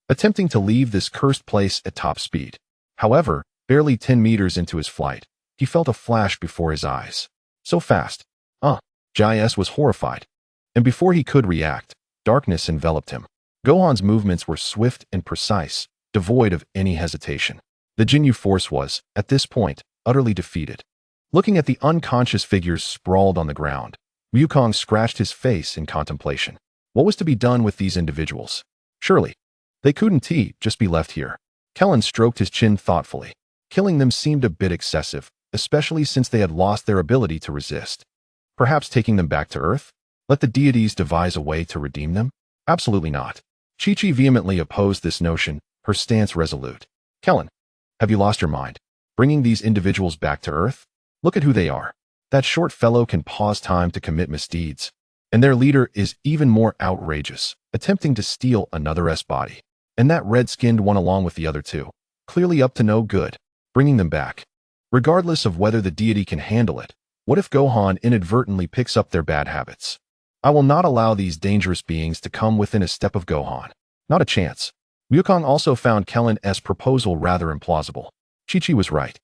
Speaker 1: attempting to leave this cursed place at top speed. However, barely 10 meters into his flight, he felt a flash before his eyes. So fast. Jis was horrified. And before he could react, darkness enveloped him. Gohan's movements were swift and precise, devoid of any hesitation. The Jinyu force was, at this point, utterly defeated. Looking at the unconscious figures sprawled on the ground, Wukong scratched his face in contemplation. What was to be done with these individuals? Surely, they couldn't just be left here. Kellen stroked his chin thoughtfully. Killing them seemed a bit excessive, especially since they had lost their ability to resist. Perhaps taking them back to Earth? Let the deities devise a way to redeem them? Absolutely not. Chi-Chi vehemently opposed this notion, her stance resolute. Kellen, have you lost your mind? Bringing these individuals back to Earth? Look at who they are. That short fellow can pause time to commit misdeeds. And their leader is even more outrageous, attempting to steal another's body. And that red-skinned one along with the other two, clearly up to no good. Bringing them back. Regardless of whether the deity can handle it, what if Gohan inadvertently picks up their bad habits? I will not allow these dangerous beings to come within a step of Gohan. Not a chance. Wukong also found Kellen's proposal rather implausible. Chi-Chi was right.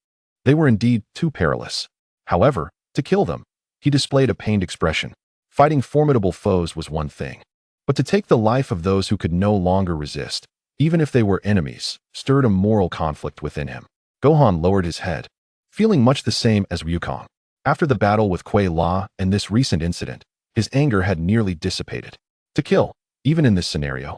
Speaker 1: They were indeed too perilous. However, to kill them, he displayed a pained expression. Fighting formidable foes was one thing. But to take the life of those who could no longer resist, even if they were enemies, stirred a moral conflict within him. Gohan lowered his head, feeling much the same as Wukong. After the battle with Kuei La and this recent incident, his anger had nearly dissipated. To kill, even in this scenario,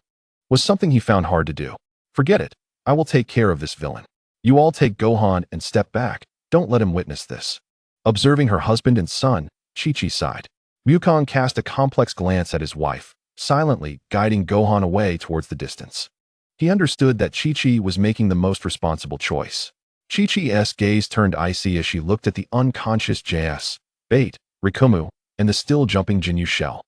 Speaker 1: was something he found hard to do. Forget it. I will take care of this villain. You all take Gohan and step back. Don't let him witness this. Observing her husband and son, Chi-Chi sighed. Wukong cast a complex glance at his wife, silently guiding Gohan away towards the distance. He understood that Chi-Chi was making the most responsible choice. Chi-Chi's gaze turned icy as she looked at the unconscious Js, Bait, Rikumu, and the still-jumping Jinyu shell.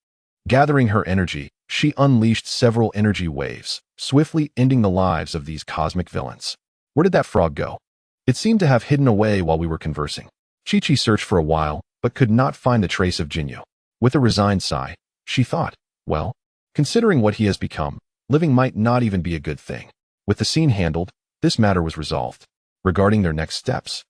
Speaker 1: Gathering her energy, she unleashed several energy waves, swiftly ending the lives of these cosmic villains. Where did that frog go? It seemed to have hidden away while we were conversing. Chi-Chi searched for a while, but could not find the trace of Jinyu. With a resigned sigh, she thought, well, considering what he has become, living might not even be a good thing. With the scene handled, this matter was resolved. Regarding their next steps,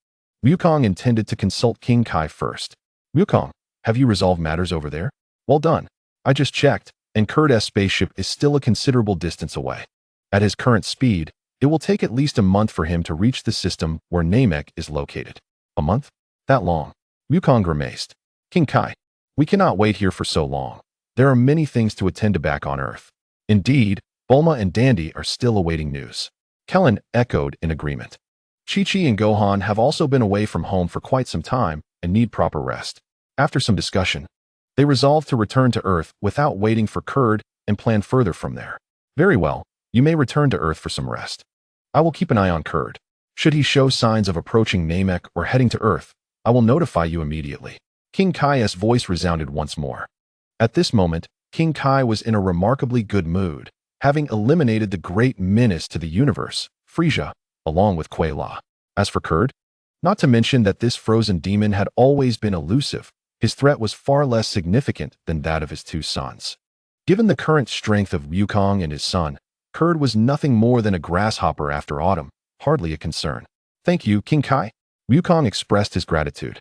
Speaker 1: Wukong intended to consult King Kai first. Wukong, have you resolved matters over there? Well done. I just checked, and Kurt's spaceship is still a considerable distance away. At his current speed, it will take at least a month for him to reach the system where Namek is located. A month? That long? Wukong grimaced. King Kai, we cannot wait here for so long. There are many things to attend to back on Earth. Indeed, Bulma and Dandy are still awaiting news. Kellen echoed in agreement. Chi-Chi and Gohan have also been away from home for quite some time and need proper rest. After some discussion, they resolved to return to Earth without waiting for Kurd and plan further from there. Very well, you may return to Earth for some rest. I will keep an eye on Kurd. Should he show signs of approaching Namek or heading to Earth, I will notify you immediately. King Kai's voice resounded once more. At this moment, King Kai was in a remarkably good mood, having eliminated the great menace to the universe, Frisia, along with Kuei La. As for Kurd, not to mention that this frozen demon had always been elusive, his threat was far less significant than that of his two sons. Given the current strength of Wukong and his son, Kurd was nothing more than a grasshopper after autumn, hardly a concern. Thank you, King Kai. Wukong expressed his gratitude,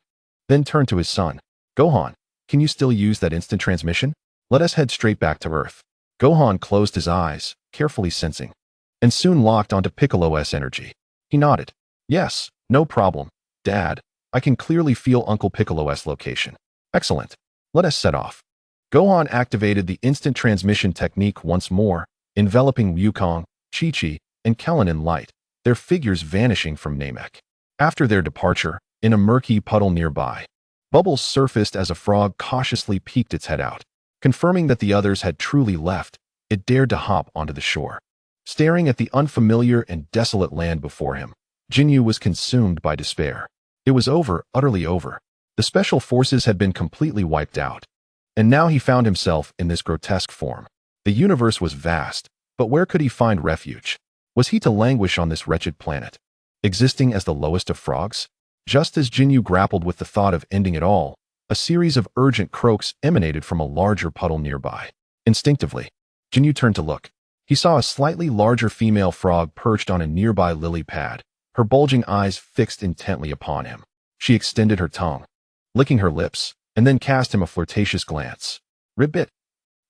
Speaker 1: then turned to his son. Gohan, can you still use that instant transmission? Let us head straight back to Earth. Gohan closed his eyes, carefully sensing, and soon locked onto Piccolo's energy. He nodded. Yes, no problem, Dad. I can clearly feel Uncle Piccolo's location. Excellent. Let us set off. Gohan activated the instant transmission technique once more, enveloping Wukong, Chi-Chi, and Kellen in light, their figures vanishing from Namek. After their departure, in a murky puddle nearby. Bubbles surfaced as a frog cautiously peeked its head out. Confirming that the others had truly left, it dared to hop onto the shore. Staring at the unfamiliar and desolate land before him, Jinyu was consumed by despair. It was over, utterly over. The special forces had been completely wiped out. And now he found himself in this grotesque form. The universe was vast, but where could he find refuge? Was he to languish on this wretched planet, existing as the lowest of frogs? Just as Jinyu grappled with the thought of ending it all, a series of urgent croaks emanated from a larger puddle nearby. Instinctively, Jinyu turned to look. He saw a slightly larger female frog perched on a nearby lily pad, her bulging eyes fixed intently upon him. She extended her tongue, licking her lips, and then cast him a flirtatious glance. Ribbit!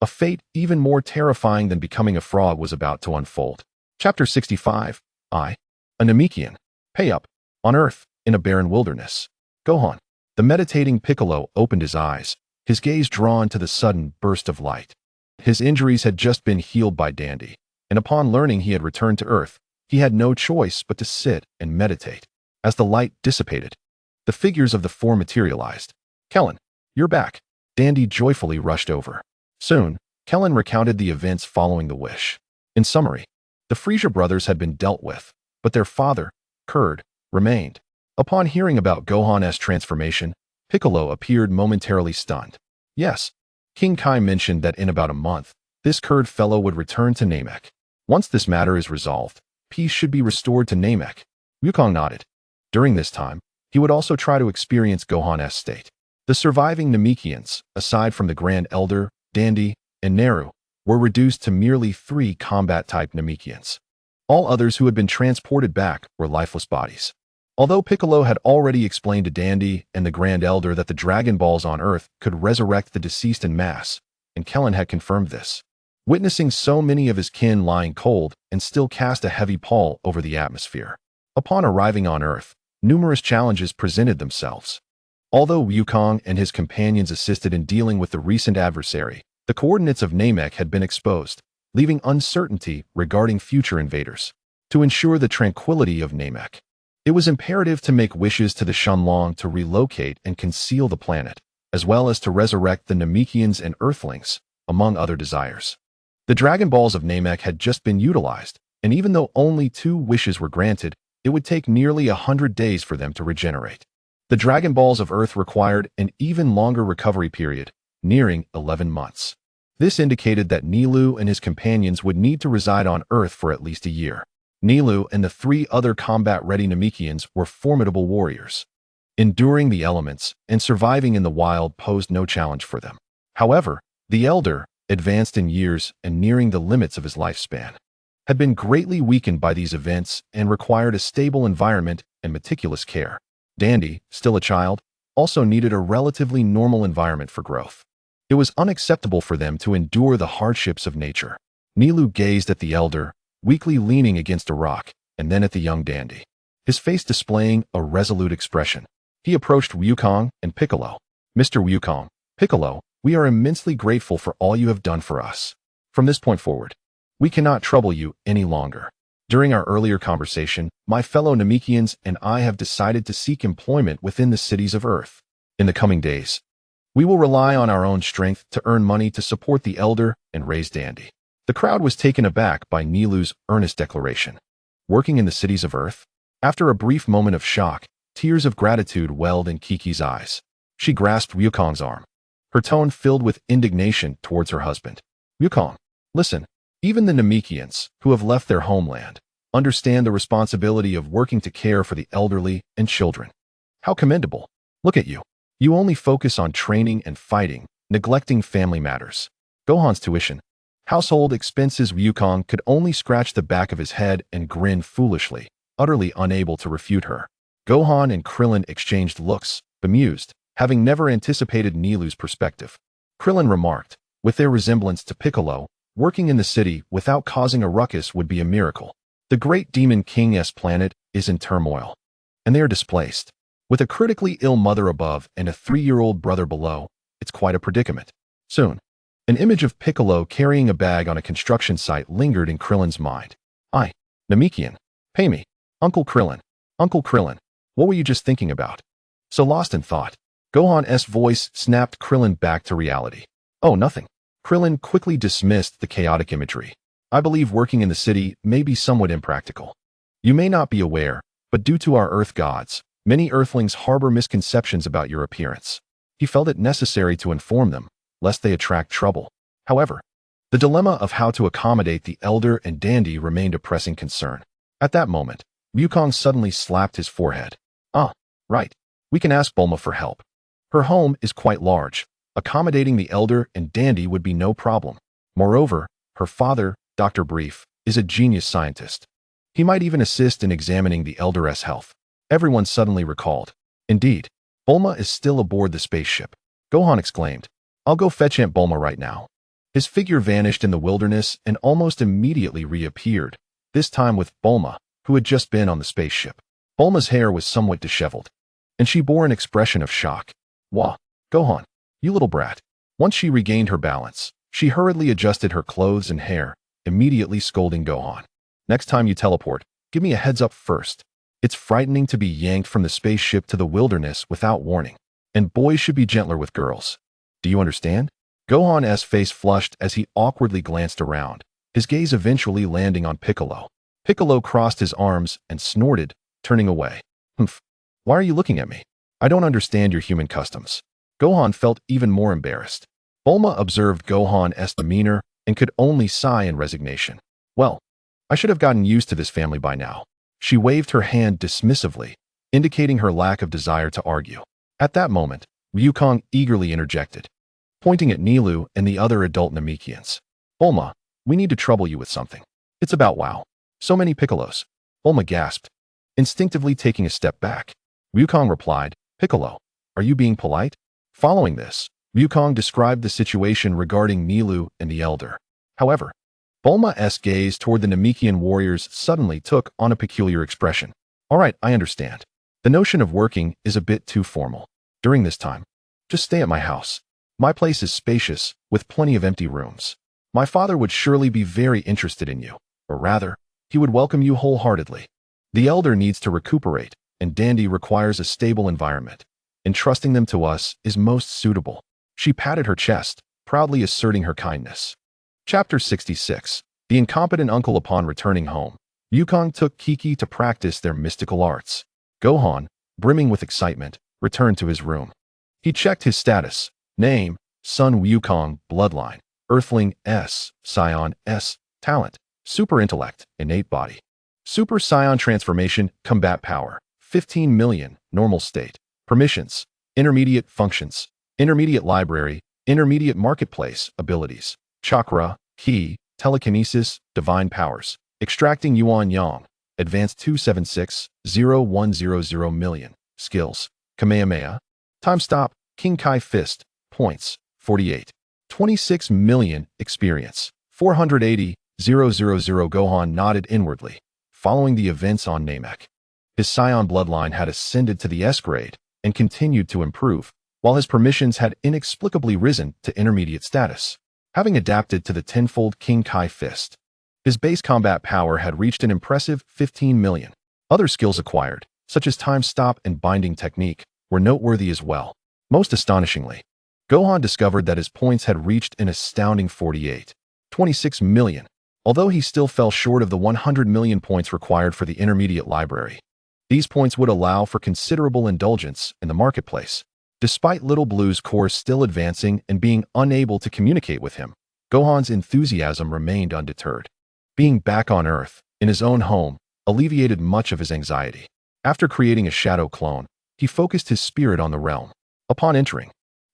Speaker 1: A fate even more terrifying than becoming a frog was about to unfold. Chapter 65. A Namekian. Pay up. On Earth, in a barren wilderness. Gohan. The meditating Piccolo opened his eyes, his gaze drawn to the sudden burst of light. His injuries had just been healed by Dandy, and upon learning he had returned to Earth, he had no choice but to sit and meditate. As the light dissipated, the figures of the four materialized. Kellen, you're back. Dandy joyfully rushed over. Soon, Kellen recounted the events following the wish. In summary, the Frieza brothers had been dealt with, but their father, Kurd, remained. Upon hearing about Gohan's transformation, Piccolo appeared momentarily stunned. Yes, King Kai mentioned that in about a month, this Kurd fellow would return to Namek. Once this matter is resolved, peace should be restored to Namek. Wukong nodded. During this time, he would also try to experience Gohan's state. The surviving Namekians, aside from the Grand Elder, Dandy, and Neru, were reduced to merely 3 combat-type Namekians. All others who had been transported back were lifeless bodies. Although Piccolo had already explained to Dandy and the Grand Elder that the Dragon Balls on Earth could resurrect the deceased en masse, and Kellen had confirmed this. Witnessing so many of his kin lying cold and still cast a heavy pall over the atmosphere. Upon arriving on Earth, numerous challenges presented themselves. Although Wukong and his companions assisted in dealing with the recent adversary, the coordinates of Namek had been exposed, leaving uncertainty regarding future invaders. To ensure the tranquility of Namek, it was imperative to make wishes to the Shenlong to relocate and conceal the planet, as well as to resurrect the Namekians and Earthlings, among other desires. The Dragon Balls of Namek had just been utilized, and even though only 2 wishes were granted, it would take nearly 100 days for them to regenerate. The Dragon Balls of Earth required an even longer recovery period, nearing 11 months. This indicated that Nilou and his companions would need to reside on Earth for at least a year. Nilou and the 3 other combat-ready Namekians were formidable warriors. Enduring the elements and surviving in the wild posed no challenge for them. However, the Elder, advanced in years and nearing the limits of his lifespan, had been greatly weakened by these events and required a stable environment and meticulous care. Dandy, still a child, also needed a relatively normal environment for growth. It was unacceptable for them to endure the hardships of nature. Nilou gazed at the Elder, weakly leaning against a rock, and then at the young Dandy, his face displaying a resolute expression. He approached Wukong and Piccolo. Mr. Wukong, Piccolo, we are immensely grateful for all you have done for us. From this point forward, we cannot trouble you any longer. During our earlier conversation, my fellow Namekians and I have decided to seek employment within the cities of Earth. In the coming days, we will rely on our own strength to earn money to support the Elder and raise Dandy. The crowd was taken aback by Nilou's earnest declaration. Working in the cities of Earth? After a brief moment of shock, tears of gratitude welled in Kiki's eyes. She grasped Wukong's arm, her tone filled with indignation towards her husband. Wukong, listen, even the Namekians, who have left their homeland, understand the responsibility of working to care for the elderly and children. How commendable. Look at you. You only focus on training and fighting, neglecting family matters. Gohan's tuition, household expenses. Wukong could only scratch the back of his head and grin foolishly, utterly unable to refute her. Gohan and Krillin exchanged looks, bemused, having never anticipated Nilou's perspective. Krillin remarked, with their resemblance to Piccolo, working in the city without causing a ruckus would be a miracle. The great Demon King's planet is in turmoil, and they are displaced. With a critically ill mother above and a 3-year-old brother below, it's quite a predicament. Soon, an image of Piccolo carrying a bag on a construction site lingered in Krillin's mind. Namekian, pay me. Uncle Krillin, what were you just thinking about? So lost in thought. Gohan's voice snapped Krillin back to reality. Oh, nothing. Krillin quickly dismissed the chaotic imagery. I believe working in the city may be somewhat impractical. You may not be aware, but due to our Earth gods, many Earthlings harbor misconceptions about your appearance. He felt it necessary to inform them, lest they attract trouble. However, the dilemma of how to accommodate the elder and dandy remained a pressing concern. At that moment, Wukong suddenly slapped his forehead. Ah, right. We can ask Bulma for help. Her home is quite large. Accommodating the elder and dandy would be no problem. Moreover, her father, Dr. Brief, is a genius scientist. He might even assist in examining the elder's health. Everyone suddenly recalled. Indeed, Bulma is still aboard the spaceship. Gohan exclaimed, I'll go fetch Aunt Bulma right now. His figure vanished in the wilderness and almost immediately reappeared, this time with Bulma, who had just been on the spaceship. Bulma's hair was somewhat disheveled, and she bore an expression of shock. Wah, Gohan, you little brat. Once she regained her balance, she hurriedly adjusted her clothes and hair, immediately scolding Gohan. Next time you teleport, give me a heads up first. It's frightening to be yanked from the spaceship to the wilderness without warning, and boys should be gentler with girls. Do you understand? Gohan's face flushed as he awkwardly glanced around, his gaze eventually landing on Piccolo. Piccolo crossed his arms and snorted, turning away. Humph. Why are you looking at me? I don't understand your human customs. Gohan felt even more embarrassed. Bulma observed Gohan's demeanor and could only sigh in resignation. Well, I should have gotten used to this family by now. She waved her hand dismissively, indicating her lack of desire to argue. At that moment, Wukong eagerly interjected, pointing at Nilu and the other adult Namekians. Bulma, we need to trouble you with something. It's about wow. So many Piccolos. Bulma gasped, instinctively taking a step back. Wukong replied, Piccolo, are you being polite? Following this, Wukong described the situation regarding Nilu and the elder. However, Bulma's gaze toward the Namekian warriors suddenly took on a peculiar expression. All right, I understand. The notion of working is a bit too formal. During this time, just stay at my house. My place is spacious, with plenty of empty rooms. My father would surely be very interested in you, or rather, he would welcome you wholeheartedly. The elder needs to recuperate, and Dandy requires a stable environment. Entrusting them to us is most suitable. She patted her chest, proudly asserting her kindness. Chapter 66. The incompetent uncle. Upon returning home, Wukong took Kiki to practice their mystical arts. Gohan, brimming with excitement, returned to his room. He checked his status. Name, Son Wukong, Bloodline, Earthling S, Scion S, Talent, Super Intellect, Innate Body. Super Scion Transformation, Combat Power, 15 million, Normal State. Permissions, Intermediate Functions, Intermediate Library, Intermediate Marketplace, Abilities, Chakra, Ki, Telekinesis, Divine Powers, Extracting Yuan Yang, Advanced 276,0100 million, Skills, Kamehameha, Time Stop, King Kai Fist, Points, 48. 26 million, Experience, 480,000. Gohan nodded inwardly, following the events on Namek. His Scion bloodline had ascended to the S grade and continued to improve, while his permissions had inexplicably risen to intermediate status. Having adapted to the tenfold King Kai Fist, his base combat power had reached an impressive 15 million. Other skills acquired, such as Time Stop and Binding Technique, were noteworthy as well. Most astonishingly, Gohan discovered that his points had reached an astounding 26 million, although he still fell short of the 100 million points required for the intermediate library. These points would allow for considerable indulgence in the marketplace. Despite Little Blue's course still advancing and being unable to communicate with him, Gohan's enthusiasm remained undeterred. Being back on Earth, in his own home, alleviated much of his anxiety. After creating a shadow clone, he focused his spirit on the realm. Upon entering,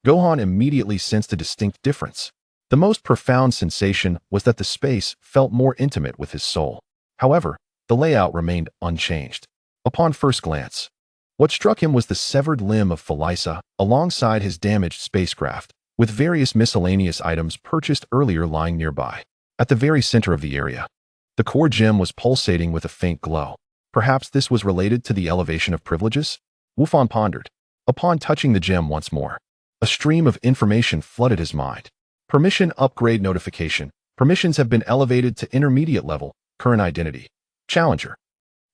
Speaker 1: Gohan immediately sensed a distinct difference. The most profound sensation was that the space felt more intimate with his soul. However, the layout remained unchanged. Upon first glance, what struck him was the severed limb of Phylicia alongside his damaged spacecraft, with various miscellaneous items purchased earlier lying nearby. At the very center of the area, the core gem was pulsating with a faint glow. Perhaps this was related to the elevation of privileges? Wufan pondered. Upon touching the gem once more, a stream of information flooded his mind. Permission upgrade notification. Permissions have been elevated to intermediate level. Current identity. Challenger.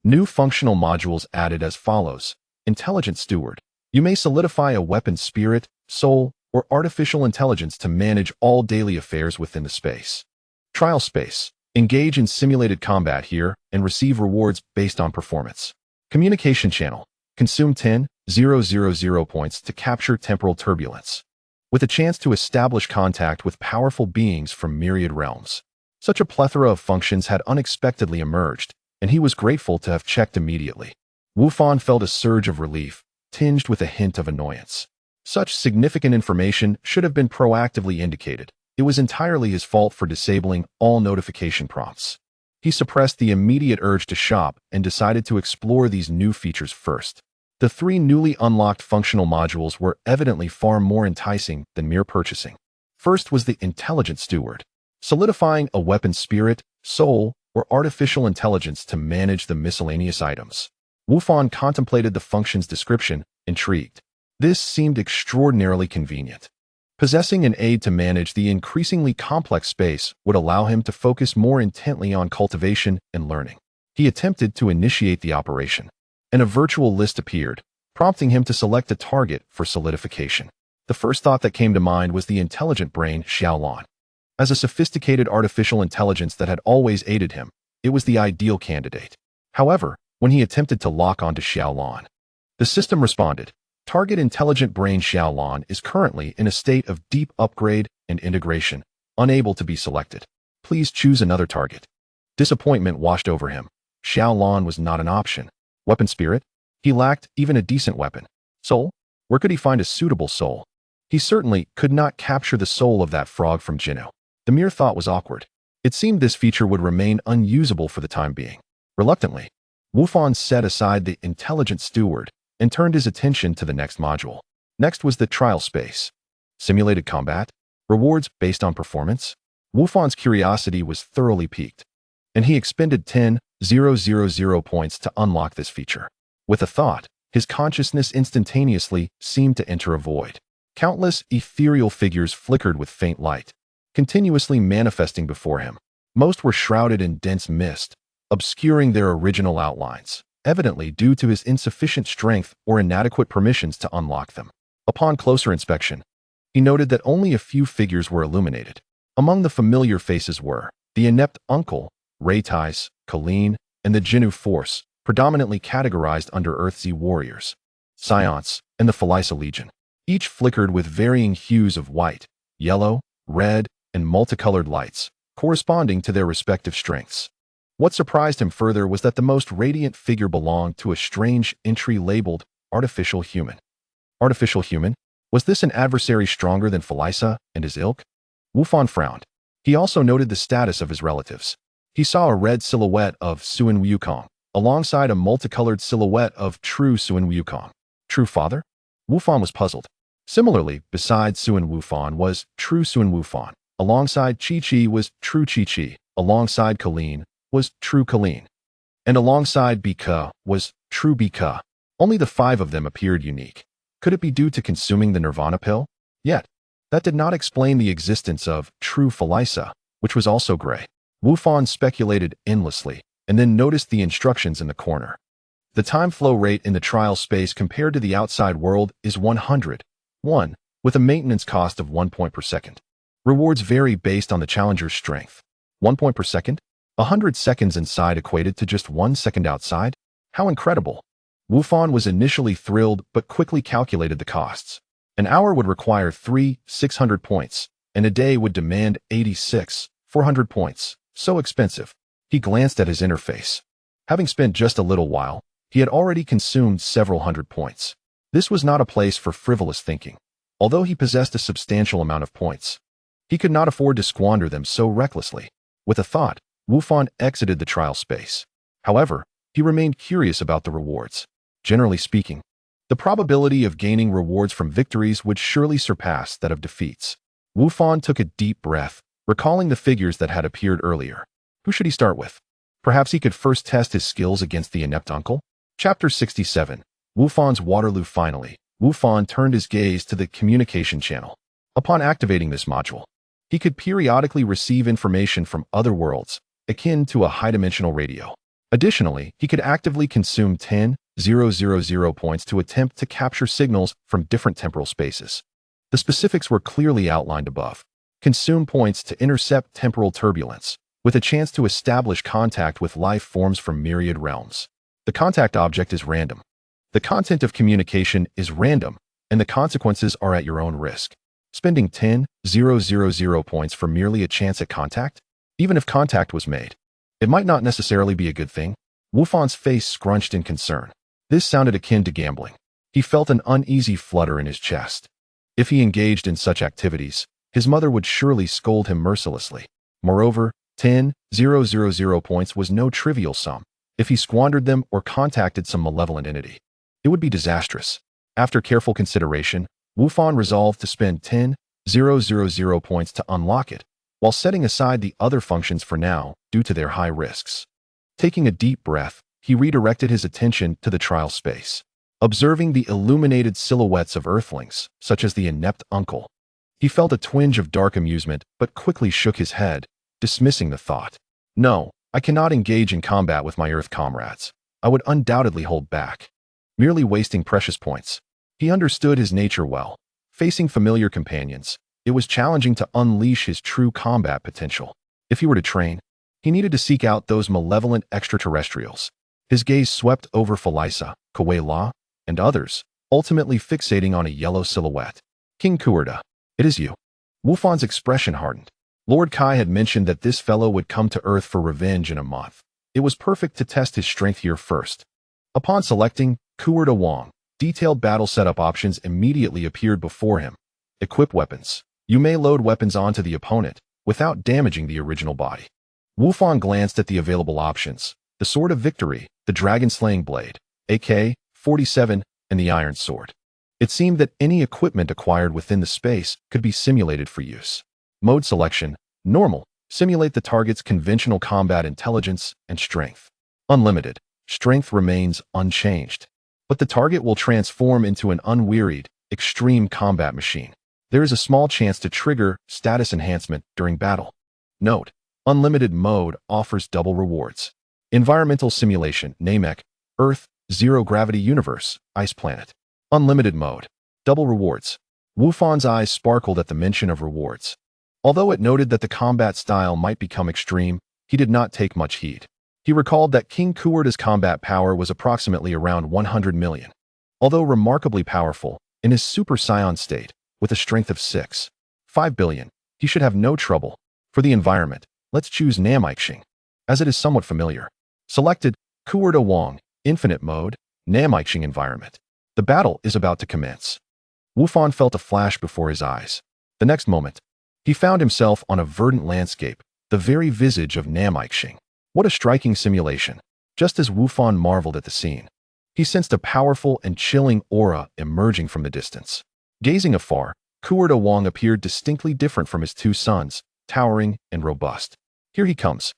Speaker 1: New functional modules added as follows. Intelligent Steward. You may solidify a weapon's spirit, soul, or artificial intelligence to manage all daily affairs within the space. Trial space. Engage in simulated combat here and receive rewards based on performance. Communication channel. Consume 10,000 points to capture temporal turbulence, with a chance to establish contact with powerful beings from myriad realms. Such a plethora of functions had unexpectedly emerged, and he was grateful to have checked immediately. Wufan felt a surge of relief, tinged with a hint of annoyance. Such significant information should have been proactively indicated. It was entirely his fault for disabling all notification prompts. He suppressed the immediate urge to shop and decided to explore these new features first. The 3 newly unlocked functional modules were evidently far more enticing than mere purchasing. First was the Intelligent Steward, solidifying a weapon's spirit, soul, or artificial intelligence to manage the miscellaneous items. Wufan contemplated the function's description, intrigued. This seemed extraordinarily convenient. Possessing an aid to manage the increasingly complex space would allow him to focus more intently on cultivation and learning. He attempted to initiate the operation, and a virtual list appeared, prompting him to select a target for solidification. The first thought that came to mind was the intelligent brain Xiaolon. As a sophisticated artificial intelligence that had always aided him, it was the ideal candidate. However, when he attempted to lock onto Xiaolon, the system responded, "Target intelligent brain Xiaolon is currently in a state of deep upgrade and integration, unable to be selected. Please choose another target." Disappointment washed over him. Xiaolon was not an option. Weapon spirit? He lacked even a decent weapon. Soul? Where could he find a suitable soul? He certainly could not capture the soul of that frog from Jinnu. The mere thought was awkward. It seemed this feature would remain unusable for the time being. Reluctantly, Wufan set aside the Intelligent Steward and turned his attention to the next module. Next was the Trial Space. Simulated combat? Rewards based on performance? Wufan's curiosity was thoroughly piqued, and he expended 10,000 points to unlock this feature. With a thought, his consciousness instantaneously seemed to enter a void. Countless ethereal figures flickered with faint light, continuously manifesting before him. Most were shrouded in dense mist, obscuring their original outlines, evidently due to his insufficient strength or inadequate permissions to unlock them. Upon closer inspection, he noted that only a few figures were illuminated. Among the familiar faces were the inept uncle, Raditz, Colleen, and the Jinnu force, predominantly categorized under Earthsea warriors, Science, and the Phylysa Legion. Each flickered with varying hues of white, yellow, red, and multicolored lights, corresponding to their respective strengths. What surprised him further was that the most radiant figure belonged to a strange entry labeled Artificial Human. Artificial Human? Was this an adversary stronger than Phylysa and his ilk? Wufan frowned. He also noted the status of his relatives. He saw a red silhouette of Suan Wukong, alongside a multicolored silhouette of True Suan Wukong. True father? Wufan was puzzled. Similarly, beside Suan Wufan was True Suan Wufan. Alongside Chi-Chi was True Chi-Chi. Alongside Colleen was True Colleen. And alongside Bika was True Bika. Only the 5 of them appeared unique. Could it be due to consuming the Nirvana pill? Yet, that did not explain the existence of True Phylysa, which was also gray. Wufan speculated endlessly, and then noticed the instructions in the corner. The time flow rate in the trial space compared to the outside world is 101, with a maintenance cost of 1 point per second. Rewards vary based on the challenger's strength. 1 point per second? 100 seconds inside equated to just 1 second outside? How incredible! Wufan was initially thrilled but quickly calculated the costs. An hour would require 600 points, and a day would demand 400 points. So expensive. He glanced at his interface. Having spent just a little while, he had already consumed several hundred points. This was not a place for frivolous thinking. Although he possessed a substantial amount of points, he could not afford to squander them so recklessly. With a thought, Wufan exited the trial space. However, he remained curious about the rewards. Generally speaking, the probability of gaining rewards from victories would surely surpass that of defeats. Wufan took a deep breath, recalling the figures that had appeared earlier. Who should he start with? Perhaps he could first test his skills against the inept uncle? Chapter 67. Wufan's Waterloo. Finally, Wufan turned his gaze to the communication channel. Upon activating this module, he could periodically receive information from other worlds, akin to a high-dimensional radio. Additionally, he could actively consume 10,000 10,000 points to attempt to capture signals from different temporal spaces. The specifics were clearly outlined above. Consume points to intercept temporal turbulence, with a chance to establish contact with life forms from myriad realms. The contact object is random. The content of communication is random, and the consequences are at your own risk. Spending 10,000 points for merely a chance at contact? Even if contact was made, it might not necessarily be a good thing. Wufan's face scrunched in concern. This sounded akin to gambling. He felt an uneasy flutter in his chest. If he engaged in such activities, his mother would surely scold him mercilessly. Moreover, 10,000 points was no trivial sum. If he squandered them or contacted some malevolent entity, it would be disastrous. After careful consideration, Wufan resolved to spend 10,000 points to unlock it, while setting aside the other functions for now due to their high risks. Taking a deep breath, he redirected his attention to the trial space. Observing the illuminated silhouettes of earthlings, such as the inept uncle, he felt a twinge of dark amusement but quickly shook his head, dismissing the thought. No, I cannot engage in combat with my Earth comrades. I would undoubtedly hold back, merely wasting precious points. He understood his nature well. Facing familiar companions, it was challenging to unleash his true combat potential. If he were to train, he needed to seek out those malevolent extraterrestrials. His gaze swept over Felisa, Kuei-La, and others, ultimately fixating on a yellow silhouette. King Kuerda, it is you. Wufan's expression hardened. Lord Kai had mentioned that this fellow would come to Earth for revenge in a month. It was perfect to test his strength here first. Upon selecting Kuerda Wong, detailed battle setup options immediately appeared before him. Equip weapons. You may load weapons onto the opponent without damaging the original body. Wufan glanced at the available options: the Sword of Victory, the Dragon-Slaying Blade, AK-47, and the Iron Sword. It seemed that any equipment acquired within the space could be simulated for use. Mode selection: Normal. Simulate the target's conventional combat intelligence and strength. Unlimited. Strength remains unchanged, but the target will transform into an unwearied, extreme combat machine. There is a small chance to trigger status enhancement during battle. Note: Unlimited mode offers double rewards. Environmental simulation: Namek, Earth, Zero Gravity Universe, Ice Planet. Unlimited mode. Double rewards. Wufan's eyes sparkled at the mention of rewards. Although it noted that the combat style might become extreme, he did not take much heed. He recalled that King Kuerda's combat power was approximately around 100 million. Although remarkably powerful, in his Super Saiyan state, with a strength of 5 billion, he should have no trouble. For the environment, let's choose Namek, as it is somewhat familiar. Selected: Kuerda Wong, Infinite Mode, Namek environment. The battle is about to commence. Wufan felt a flash before his eyes. The next moment, he found himself on a verdant landscape, the very visage of Namek. What a striking simulation. Just as Wufan marveled at the scene, he sensed a powerful and chilling aura emerging from the distance. Gazing afar, Kuerda Wong appeared distinctly different from his two sons, towering and robust. Here he comes.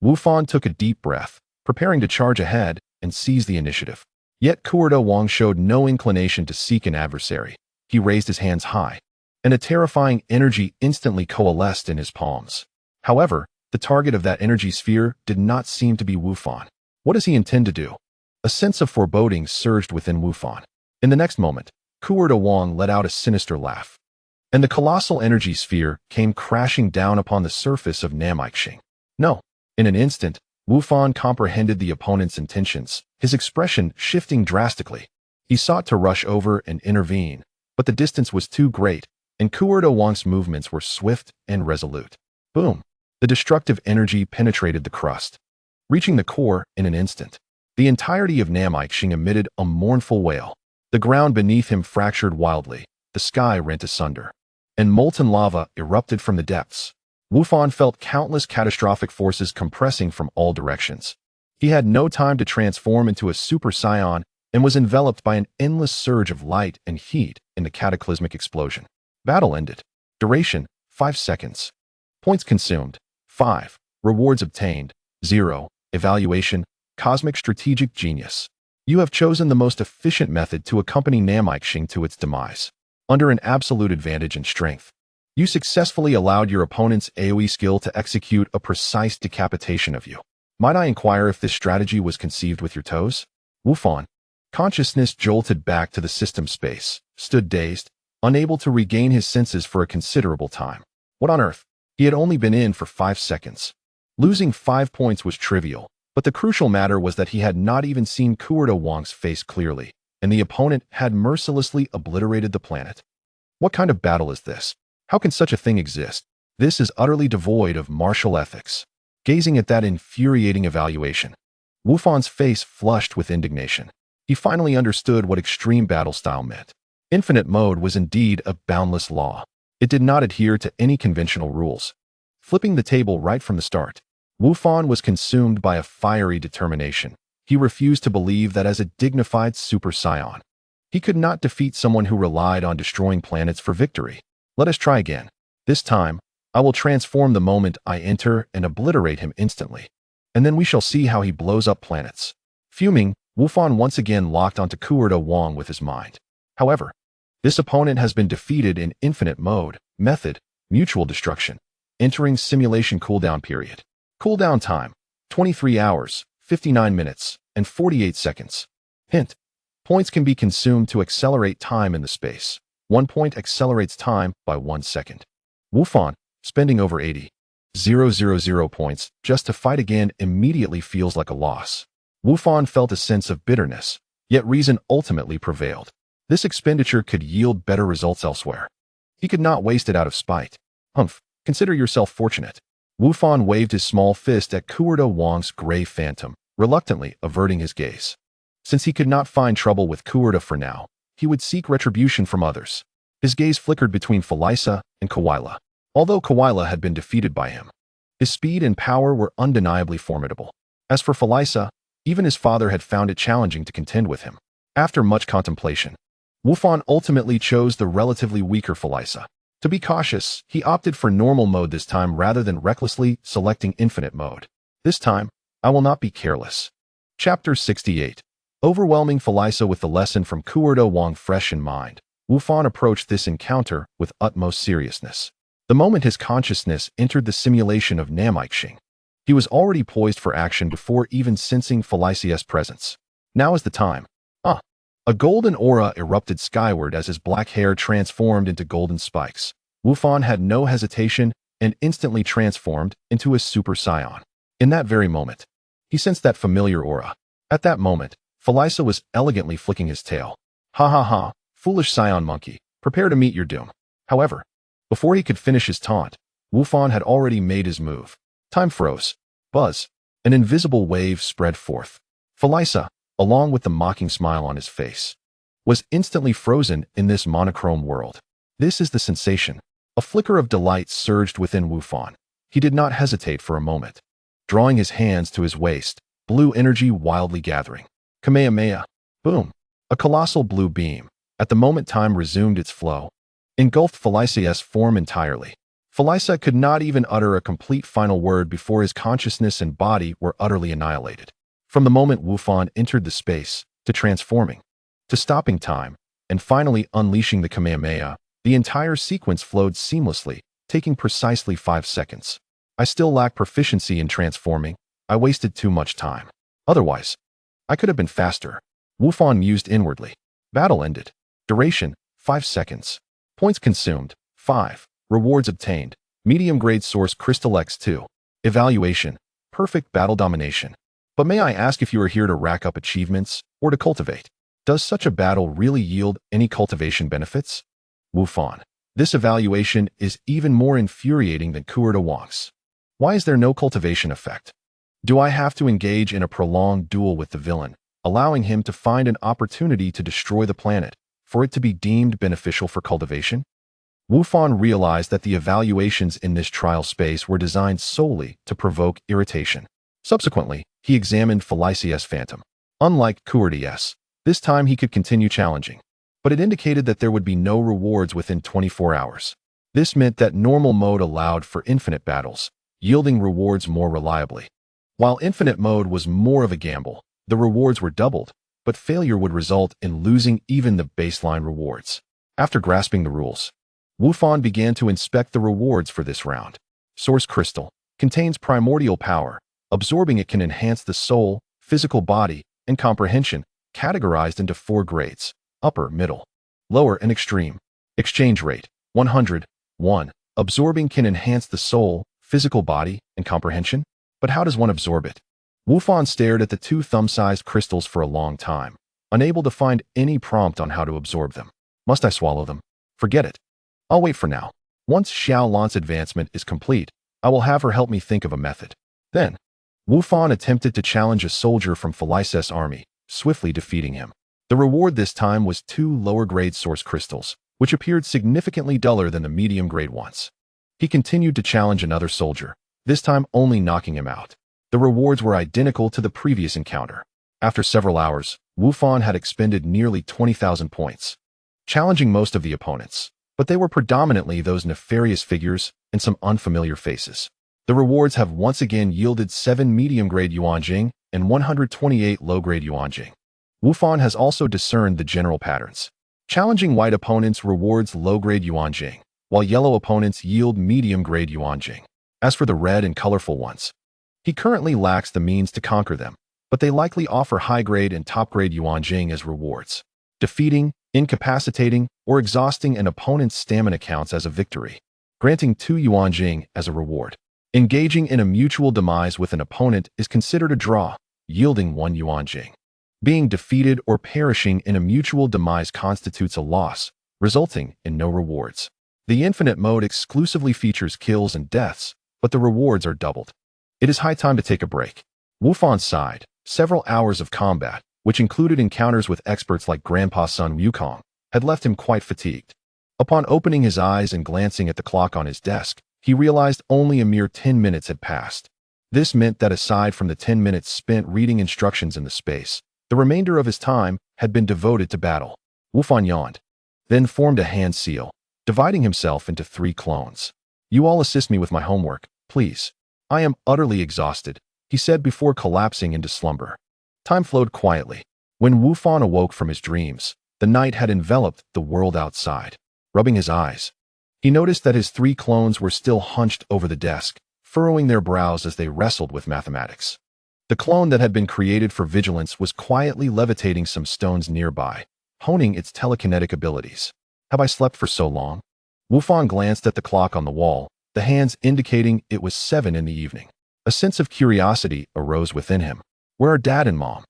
Speaker 1: Wufan took a deep breath, preparing to charge ahead and seize the initiative. Yet Kuerda Wong showed no inclination to seek an adversary. He raised his hands high, and a terrifying energy instantly coalesced in his palms. However, the target of that energy sphere did not seem to be Wufan. What does he intend to do? A sense of foreboding surged within Wufan. In the next moment, Kuerda Wong let out a sinister laugh, and the colossal energy sphere came crashing down upon the surface of Namek. No. In an instant, Wufan comprehended the opponent's intentions, his expression shifting drastically. He sought to rush over and intervene, but the distance was too great, and Kuerda Wong's movements were swift and resolute. Boom! The destructive energy penetrated the crust, reaching the core in an instant. The entirety of Namek emitted a mournful wail. The ground beneath him fractured wildly, the sky rent asunder, and molten lava erupted from the depths. Wufan felt countless catastrophic forces compressing from all directions. He had no time to transform into a Super Saiyan and was enveloped by an endless surge of light and heat in the cataclysmic explosion. Battle ended. Duration: 5 seconds. Points consumed: 5. Rewards obtained: 0. Evaluation: Cosmic Strategic Genius. You have chosen the most efficient method to accompany Namek to its demise. Under an absolute advantage in strength, you successfully allowed your opponent's AoE skill to execute a precise decapitation of you. Might I inquire if this strategy was conceived with your toes? Wufan, Consciousness jolted back to the system space, stood dazed, unable to regain his senses for a considerable time. What on earth? He had only been in for 5 seconds. Losing 5 points was trivial, but the crucial matter was that he had not even seen Kurita Wong's face clearly, and the opponent had mercilessly obliterated the planet. What kind of battle is this? How can such a thing exist? This is utterly devoid of martial ethics. Gazing at that infuriating evaluation, Wu Fan's face flushed with indignation. He finally understood what extreme battle style meant. Infinite mode was indeed a boundless law. It did not adhere to any conventional rules. Flipping the table right from the start, Wu Fan was consumed by a fiery determination. He refused to believe that as a dignified Super Saiyan, he could not defeat someone who relied on destroying planets for victory. Let us try again. This time, I will transform the moment I enter and obliterate him instantly. And then we shall see how he blows up planets. Fuming, Wu Fan once again locked onto Kurita Wong with his mind. However, this opponent has been defeated in infinite mode, method, mutual destruction, entering simulation cooldown period. Cooldown time, 23 hours, 59 minutes, and 48 seconds. Hint: points can be consumed to accelerate time in the space. 1 point accelerates time by 1 second. Wu Fan, spending over 80,000 points just to fight again immediately feels like a loss. Wu Fan felt a sense of bitterness, yet reason ultimately prevailed. This expenditure could yield better results elsewhere. He could not waste it out of spite. Humph, consider yourself fortunate. Wu Fan waved his small fist at Kurita Wong's gray phantom, reluctantly averting his gaze. Since he could not find trouble with Kurita for now, he would seek retribution from others. His gaze flickered between Phylicia and Kawila. Although Kawila had been defeated by him, his speed and power were undeniably formidable. As for Phylicia, even his father had found it challenging to contend with him. After much contemplation, Wu Fan ultimately chose the relatively weaker Phylicia. To be cautious, he opted for normal mode this time rather than recklessly selecting infinite mode. This time, I will not be careless. Chapter 68. Overwhelming Phylicia with the lesson from Kurita Wong fresh in mind, Wu Fan approached this encounter with utmost seriousness. The moment his consciousness entered the simulation of Namek, he was already poised for action before even sensing Phylicia's presence. Now is the time. A golden aura erupted skyward as his black hair transformed into golden spikes. Wu Fan had no hesitation and instantly transformed into a Super Saiyan. In that very moment, he sensed that familiar aura. At that moment, Phylicia was elegantly flicking his tail. Ha ha ha, foolish Saiyan monkey, prepare to meet your doom. However, before he could finish his taunt, Wu Fan had already made his move. Time froze. Buzz. An invisible wave spread forth. Phylicia, along with the mocking smile on his face, was instantly frozen in this monochrome world. This is the sensation. A flicker of delight surged within Wu Fan. He did not hesitate for a moment. Drawing his hands to his waist, blue energy wildly gathering. Kamehameha. Boom. A colossal blue beam. At the moment time resumed its flow, engulfed Phylicia's form entirely. Phylicia could not even utter a complete final word before his consciousness and body were utterly annihilated. From the moment Wu Fan entered the space, to transforming, to stopping time, and finally unleashing the Kamehameha, the entire sequence flowed seamlessly, taking precisely 5 seconds. I still lack proficiency in transforming. I wasted too much time. Otherwise, I could have been faster. Wu Fan mused inwardly. Battle ended. Duration, 5 seconds. Points consumed, 5. Rewards obtained. Medium-grade source Crystal X2. Evaluation, perfect battle domination. But may I ask if you are here to rack up achievements, or to cultivate? Does such a battle really yield any cultivation benefits? Wu Fan. This evaluation is even more infuriating than Kurita Wong's. Why is there no cultivation effect? Do I have to engage in a prolonged duel with the villain, allowing him to find an opportunity to destroy the planet, for it to be deemed beneficial for cultivation? Wu Fan realized that the evaluations in this trial space were designed solely to provoke irritation. Subsequently, he examined Phylicia's phantom. Unlike Kurita's, this time he could continue challenging, but it indicated that there would be no rewards within 24 hours. This meant that normal mode allowed for infinite battles, yielding rewards more reliably. While infinite mode was more of a gamble, the rewards were doubled, but failure would result in losing even the baseline rewards. After grasping the rules, Wu Fan began to inspect the rewards for this round. Source Crystal contains primordial power. Absorbing it can enhance the soul, physical body, and comprehension, categorized into 4 grades: upper, middle, lower, and extreme. Exchange rate: 100. 1. Absorbing can enhance the soul, physical body, and comprehension. But how does one absorb it? Wufan stared at the 2 thumb-sized crystals for a long time, unable to find any prompt on how to absorb them. Must I swallow them? Forget it. I'll wait for now. Once Xiao Lan's advancement is complete, I will have her help me think of a method. Then, Wufan attempted to challenge a soldier from Felice's army, swiftly defeating him. The reward this time was 2 lower-grade source crystals, which appeared significantly duller than the medium-grade ones. He continued to challenge another soldier, this time only knocking him out. The rewards were identical to the previous encounter. After several hours, Wufan had expended nearly 20,000 points, challenging most of the opponents, but they were predominantly those nefarious figures and some unfamiliar faces. The rewards have once again yielded 7 medium-grade Yuanjing and 128 low-grade Yuanjing. Wufan has also discerned the general patterns. Challenging white opponents rewards low-grade Yuanjing, while yellow opponents yield medium-grade Yuanjing. As for the red and colorful ones, he currently lacks the means to conquer them, but they likely offer high-grade and top-grade Yuanjing as rewards. Defeating, incapacitating, or exhausting an opponent's stamina counts as a victory, granting 2 Yuanjing as a reward. Engaging in a mutual demise with an opponent is considered a draw, yielding 1 Yuanjing. Being defeated or perishing in a mutual demise constitutes a loss, resulting in no rewards. The infinite mode exclusively features kills and deaths, but the rewards are doubled. It is high time to take a break. Wufan sighed. Several hours of combat, which included encounters with experts like Grandpa Sun Wukong, had left him quite fatigued. Upon opening his eyes and glancing at the clock on his desk, he realized only a mere 10 minutes had passed. This meant that aside from the 10 minutes spent reading instructions in the space, the remainder of his time had been devoted to battle. Wufan yawned, then formed a hand seal, dividing himself into 3 clones. You all assist me with my homework, please. I am utterly exhausted, he said before collapsing into slumber. Time flowed quietly. When Wufan awoke from his dreams, the night had enveloped the world outside. Rubbing his eyes, he noticed that his 3 clones were still hunched over the desk, furrowing their brows as they wrestled with mathematics. The clone that had been created for vigilance was quietly levitating some stones nearby, honing its telekinetic abilities. Have I slept for so long? Wufan glanced at the clock on the wall, the hands indicating it was 7 in the evening. A sense of curiosity arose within him. Where are Dad and Mom?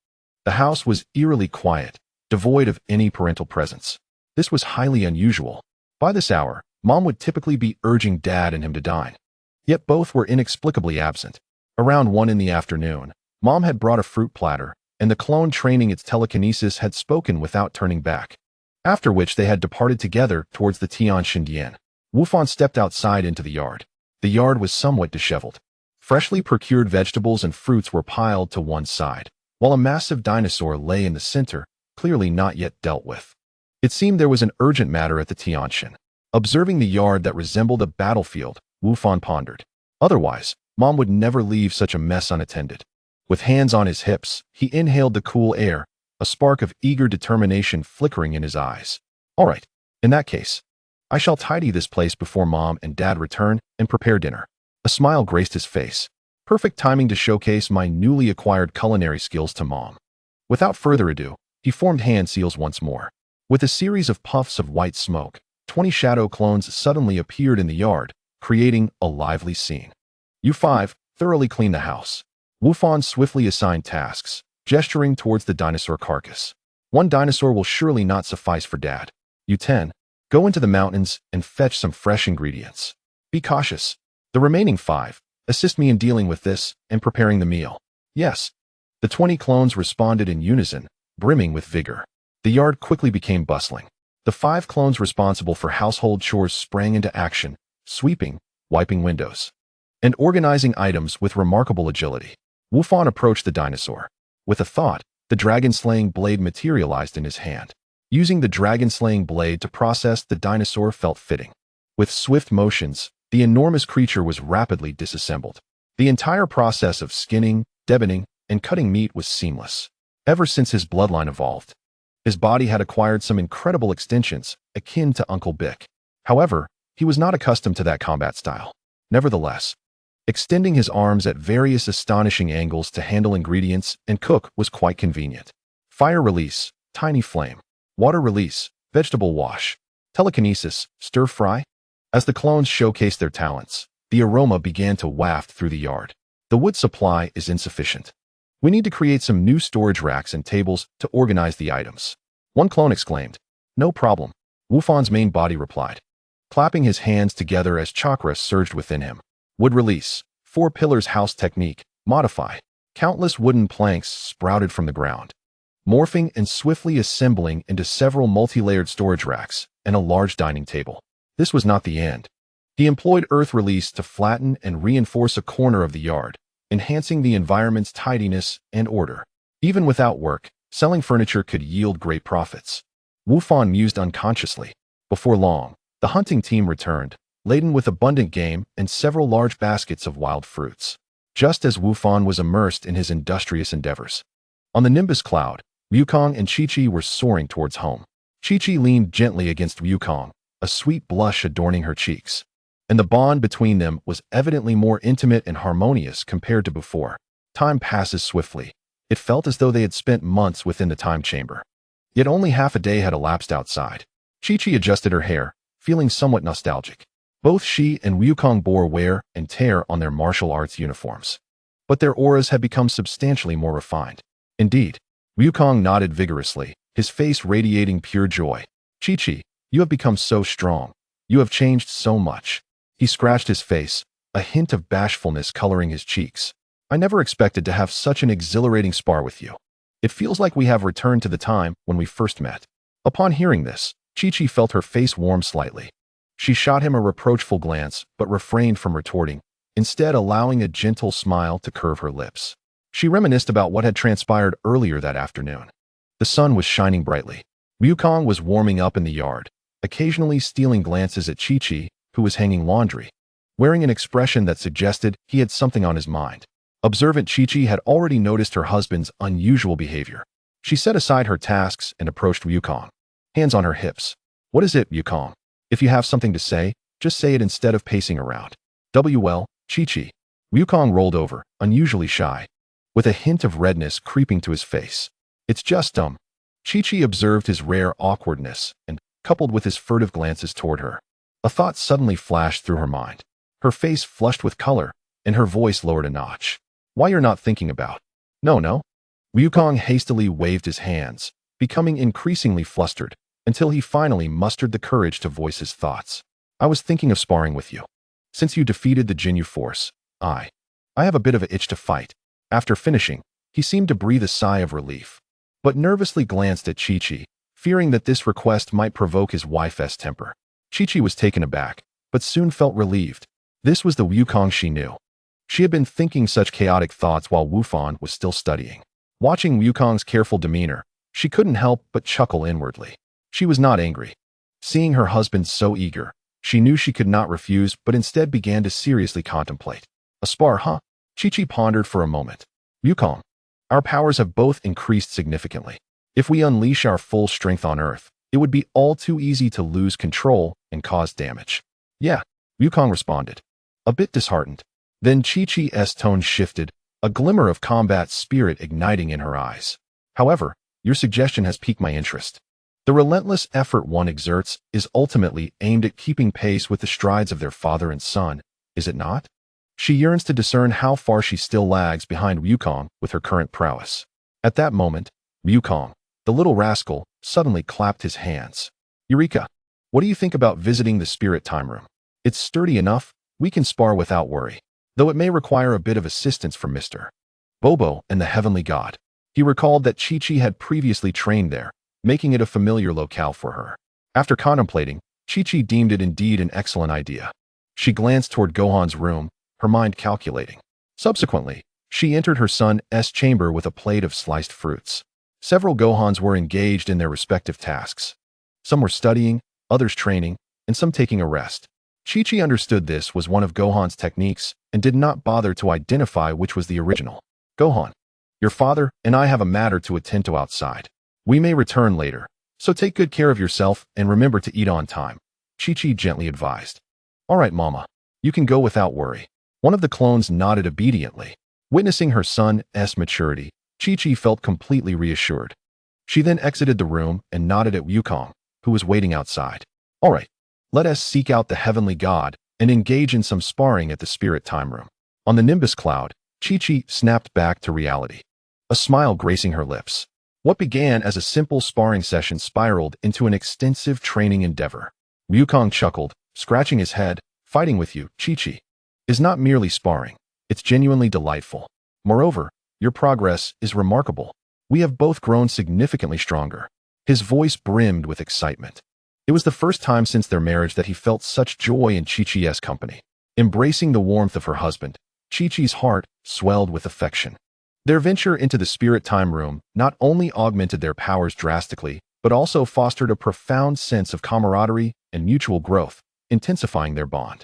Speaker 1: The house was eerily quiet, devoid of any parental presence. This was highly unusual. By this hour, Mom would typically be urging Dad and him to dine. Yet both were inexplicably absent. Around 1 in the afternoon, Mom had brought a fruit platter, and the clone training its telekinesis had spoken without turning back. After which they had departed together towards the Tian Shindian. Wufan stepped outside into the yard. The yard was somewhat disheveled. Freshly procured vegetables and fruits were piled to one side, while a massive dinosaur lay in the center, clearly not yet dealt with. It seemed there was an urgent matter at the Tianshan. Observing the yard that resembled a battlefield, Wufan pondered. Otherwise, Mom would never leave such a mess unattended. With hands on his hips, he inhaled the cool air, a spark of eager determination flickering in his eyes. All right, in that case, I shall tidy this place before Mom and Dad return and prepare dinner. A smile graced his face. Perfect timing to showcase my newly acquired culinary skills to Mom. Without further ado, he formed hand seals once more. With a series of puffs of white smoke, 20 shadow clones suddenly appeared in the yard, creating a lively scene. You 5, thoroughly clean the house. Wufan swiftly assigned tasks, gesturing towards the dinosaur carcass. 1 dinosaur will surely not suffice for Dad. You 10, go into the mountains and fetch some fresh ingredients. Be cautious. The remaining 5, assist me in dealing with this and preparing the meal. Yes. The 20 clones responded in unison, brimming with vigor. The yard quickly became bustling. The 5 clones responsible for household chores sprang into action, sweeping, wiping windows, and organizing items with remarkable agility. Wufan approached the dinosaur. With a thought, the dragon-slaying blade materialized in his hand. Using the dragon-slaying blade to process the dinosaur felt fitting. With swift motions, the enormous creature was rapidly disassembled. The entire process of skinning, deboning, and cutting meat was seamless. Ever since his bloodline evolved, his body had acquired some incredible extensions, akin to Uncle Bick. However, he was not accustomed to that combat style. Nevertheless, extending his arms at various astonishing angles to handle ingredients and cook was quite convenient. Fire release, tiny flame. Water release, vegetable wash. Telekinesis, stir fry. As the clones showcased their talents, the aroma began to waft through the yard. The wood supply is insufficient. We need to create some new storage racks and tables to organize the items. One clone exclaimed. No problem. Wufan's main body replied, clapping his hands together as chakra surged within him. Wood release, 4 pillars house technique, modify. Countless wooden planks sprouted from the ground, morphing and swiftly assembling into several multi-layered storage racks and a large dining table. This was not the end. He employed earth release to flatten and reinforce a corner of the yard, enhancing the environment's tidiness and order. Even without work, selling furniture could yield great profits. Wufan mused unconsciously. Before long, the hunting team returned, laden with abundant game and several large baskets of wild fruits. Just as Wufan was immersed in his industrious endeavors. On the Nimbus cloud, Wukong and Chi-Chi were soaring towards home. Chi-Chi leaned gently against Wukong, a sweet blush adorning her cheeks. And the bond between them was evidently more intimate and harmonious compared to before. Time passes swiftly. It felt as though they had spent months within the time chamber. Yet only half a day had elapsed outside. Chi-Chi adjusted her hair, feeling somewhat nostalgic. Both she and Wukong bore wear and tear on their martial arts uniforms. But their auras had become substantially more refined. Indeed, Wukong nodded vigorously, his face radiating pure joy. Chi-Chi, you have become so strong. You have changed so much. He scratched his face, a hint of bashfulness coloring his cheeks. I never expected to have such an exhilarating spar with you. It feels like we have returned to the time when we first met. Upon hearing this, Chi-Chi felt her face warm slightly. She shot him a reproachful glance, but refrained from retorting, instead allowing a gentle smile to curve her lips. She reminisced about what had transpired earlier that afternoon. The sun was shining brightly. Wukong was warming up in the yard, occasionally stealing glances at Chi-Chi, who was hanging laundry, wearing an expression that suggested he had something on his mind. Observant Chi-Chi had already noticed her husband's unusual behavior. She set aside her tasks and approached Wukong, hands on her hips. What is it, Wukong? If you have something to say, just say it instead of pacing around. Well, Chi-Chi. Wukong rolled over, unusually shy, with a hint of redness creeping to his face. It's just, Chi-Chi observed his rare awkwardness and, coupled with his furtive glances toward her, a thought suddenly flashed through her mind. Her face flushed with color, and her voice lowered a notch. Why you're not thinking about? No. Wukong hastily waved his hands, becoming increasingly flustered, until he finally mustered the courage to voice his thoughts. I was thinking of sparring with you. Since you defeated the Jinyu force, I have a bit of an itch to fight. After finishing, he seemed to breathe a sigh of relief, but nervously glanced at Chi-Chi, fearing that this request might provoke his wife's temper. Chi-Chi was taken aback, but soon felt relieved. This was the Wukong she knew. She had been thinking such chaotic thoughts while Wufan was still studying. Watching Wukong's careful demeanor, she couldn't help but chuckle inwardly. She was not angry. Seeing her husband so eager, she knew she could not refuse but instead began to seriously contemplate. A spar, huh? Chi-Chi pondered for a moment. Wukong, our powers have both increased significantly. If we unleash our full strength on Earth, it would be all too easy to lose control and cause damage. Yeah, Wukong responded, a bit disheartened. Then Chi-Chi's tone shifted, a glimmer of combat spirit igniting in her eyes. However, your suggestion has piqued my interest. The relentless effort one exerts is ultimately aimed at keeping pace with the strides of their father and son, is it not? She yearns to discern how far she still lags behind Wukong with her current prowess. At that moment, Wukong, the little rascal, suddenly clapped his hands. Eureka! What do you think about visiting the spirit time room? It's sturdy enough, we can spar without worry, though it may require a bit of assistance from Mr. Bobo and the heavenly god. He recalled that Chi-Chi had previously trained there, making it a familiar locale for her. After contemplating, Chi-Chi deemed it indeed an excellent idea. She glanced toward Gohan's room, her mind calculating. Subsequently, she entered her son's chamber with a plate of sliced fruits. Several Gohans were engaged in their respective tasks. Some were studying, others training, and some taking a rest. Chi-Chi understood this was one of Gohan's techniques and did not bother to identify which was the original. Gohan, your father and I have a matter to attend to outside. We may return later, so take good care of yourself and remember to eat on time, Chi-Chi gently advised. All right, Mama, you can go without worry. One of the clones nodded obediently. Witnessing her son's maturity, Chi-Chi felt completely reassured. She then exited the room and nodded at Wukong, who was waiting outside. All right, let us seek out the heavenly god and engage in some sparring at the spirit time room. On the Nimbus cloud, Chi-Chi snapped back to reality, a smile gracing her lips. What began as a simple sparring session spiraled into an extensive training endeavor. Wukong chuckled, scratching his head. Fighting with you, Chi-Chi, is not merely sparring. It's genuinely delightful. Moreover, your progress is remarkable. We have both grown significantly stronger. His voice brimmed with excitement. It was the first time since their marriage that he felt such joy in Chi-Chi's company. Embracing the warmth of her husband, Chi-Chi's heart swelled with affection. Their venture into the spirit time room not only augmented their powers drastically, but also fostered a profound sense of camaraderie and mutual growth, intensifying their bond.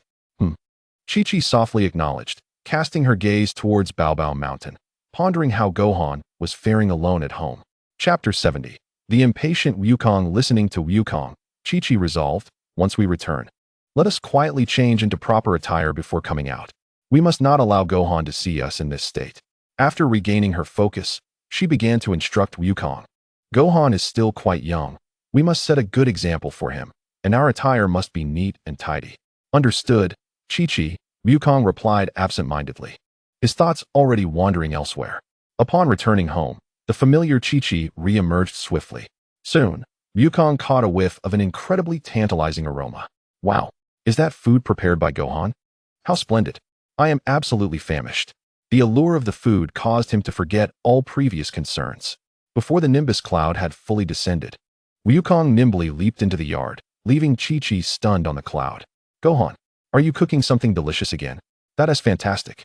Speaker 1: Chi-Chi softly acknowledged, casting her gaze towards Baobao Mountain, pondering how Gohan was faring alone at home. Chapter 70. The impatient Wukong. Listening to Wukong, Chi-Chi resolved, once we return, let us quietly change into proper attire before coming out. We must not allow Gohan to see us in this state. After regaining her focus, she began to instruct Wukong. Gohan is still quite young. We must set a good example for him, and our attire must be neat and tidy. Understood, Chi-Chi, Wukong replied absent-mindedly, his thoughts already wandering elsewhere. Upon returning home, the familiar Chi-Chi re-emerged swiftly. Soon, Wukong caught a whiff of an incredibly tantalizing aroma. Wow, is that food prepared by Gohan? How splendid. I am absolutely famished. The allure of the food caused him to forget all previous concerns. Before the Nimbus cloud had fully descended, Wukong nimbly leaped into the yard, leaving Chi-Chi stunned on the cloud. Gohan, are you cooking something delicious again? That is fantastic.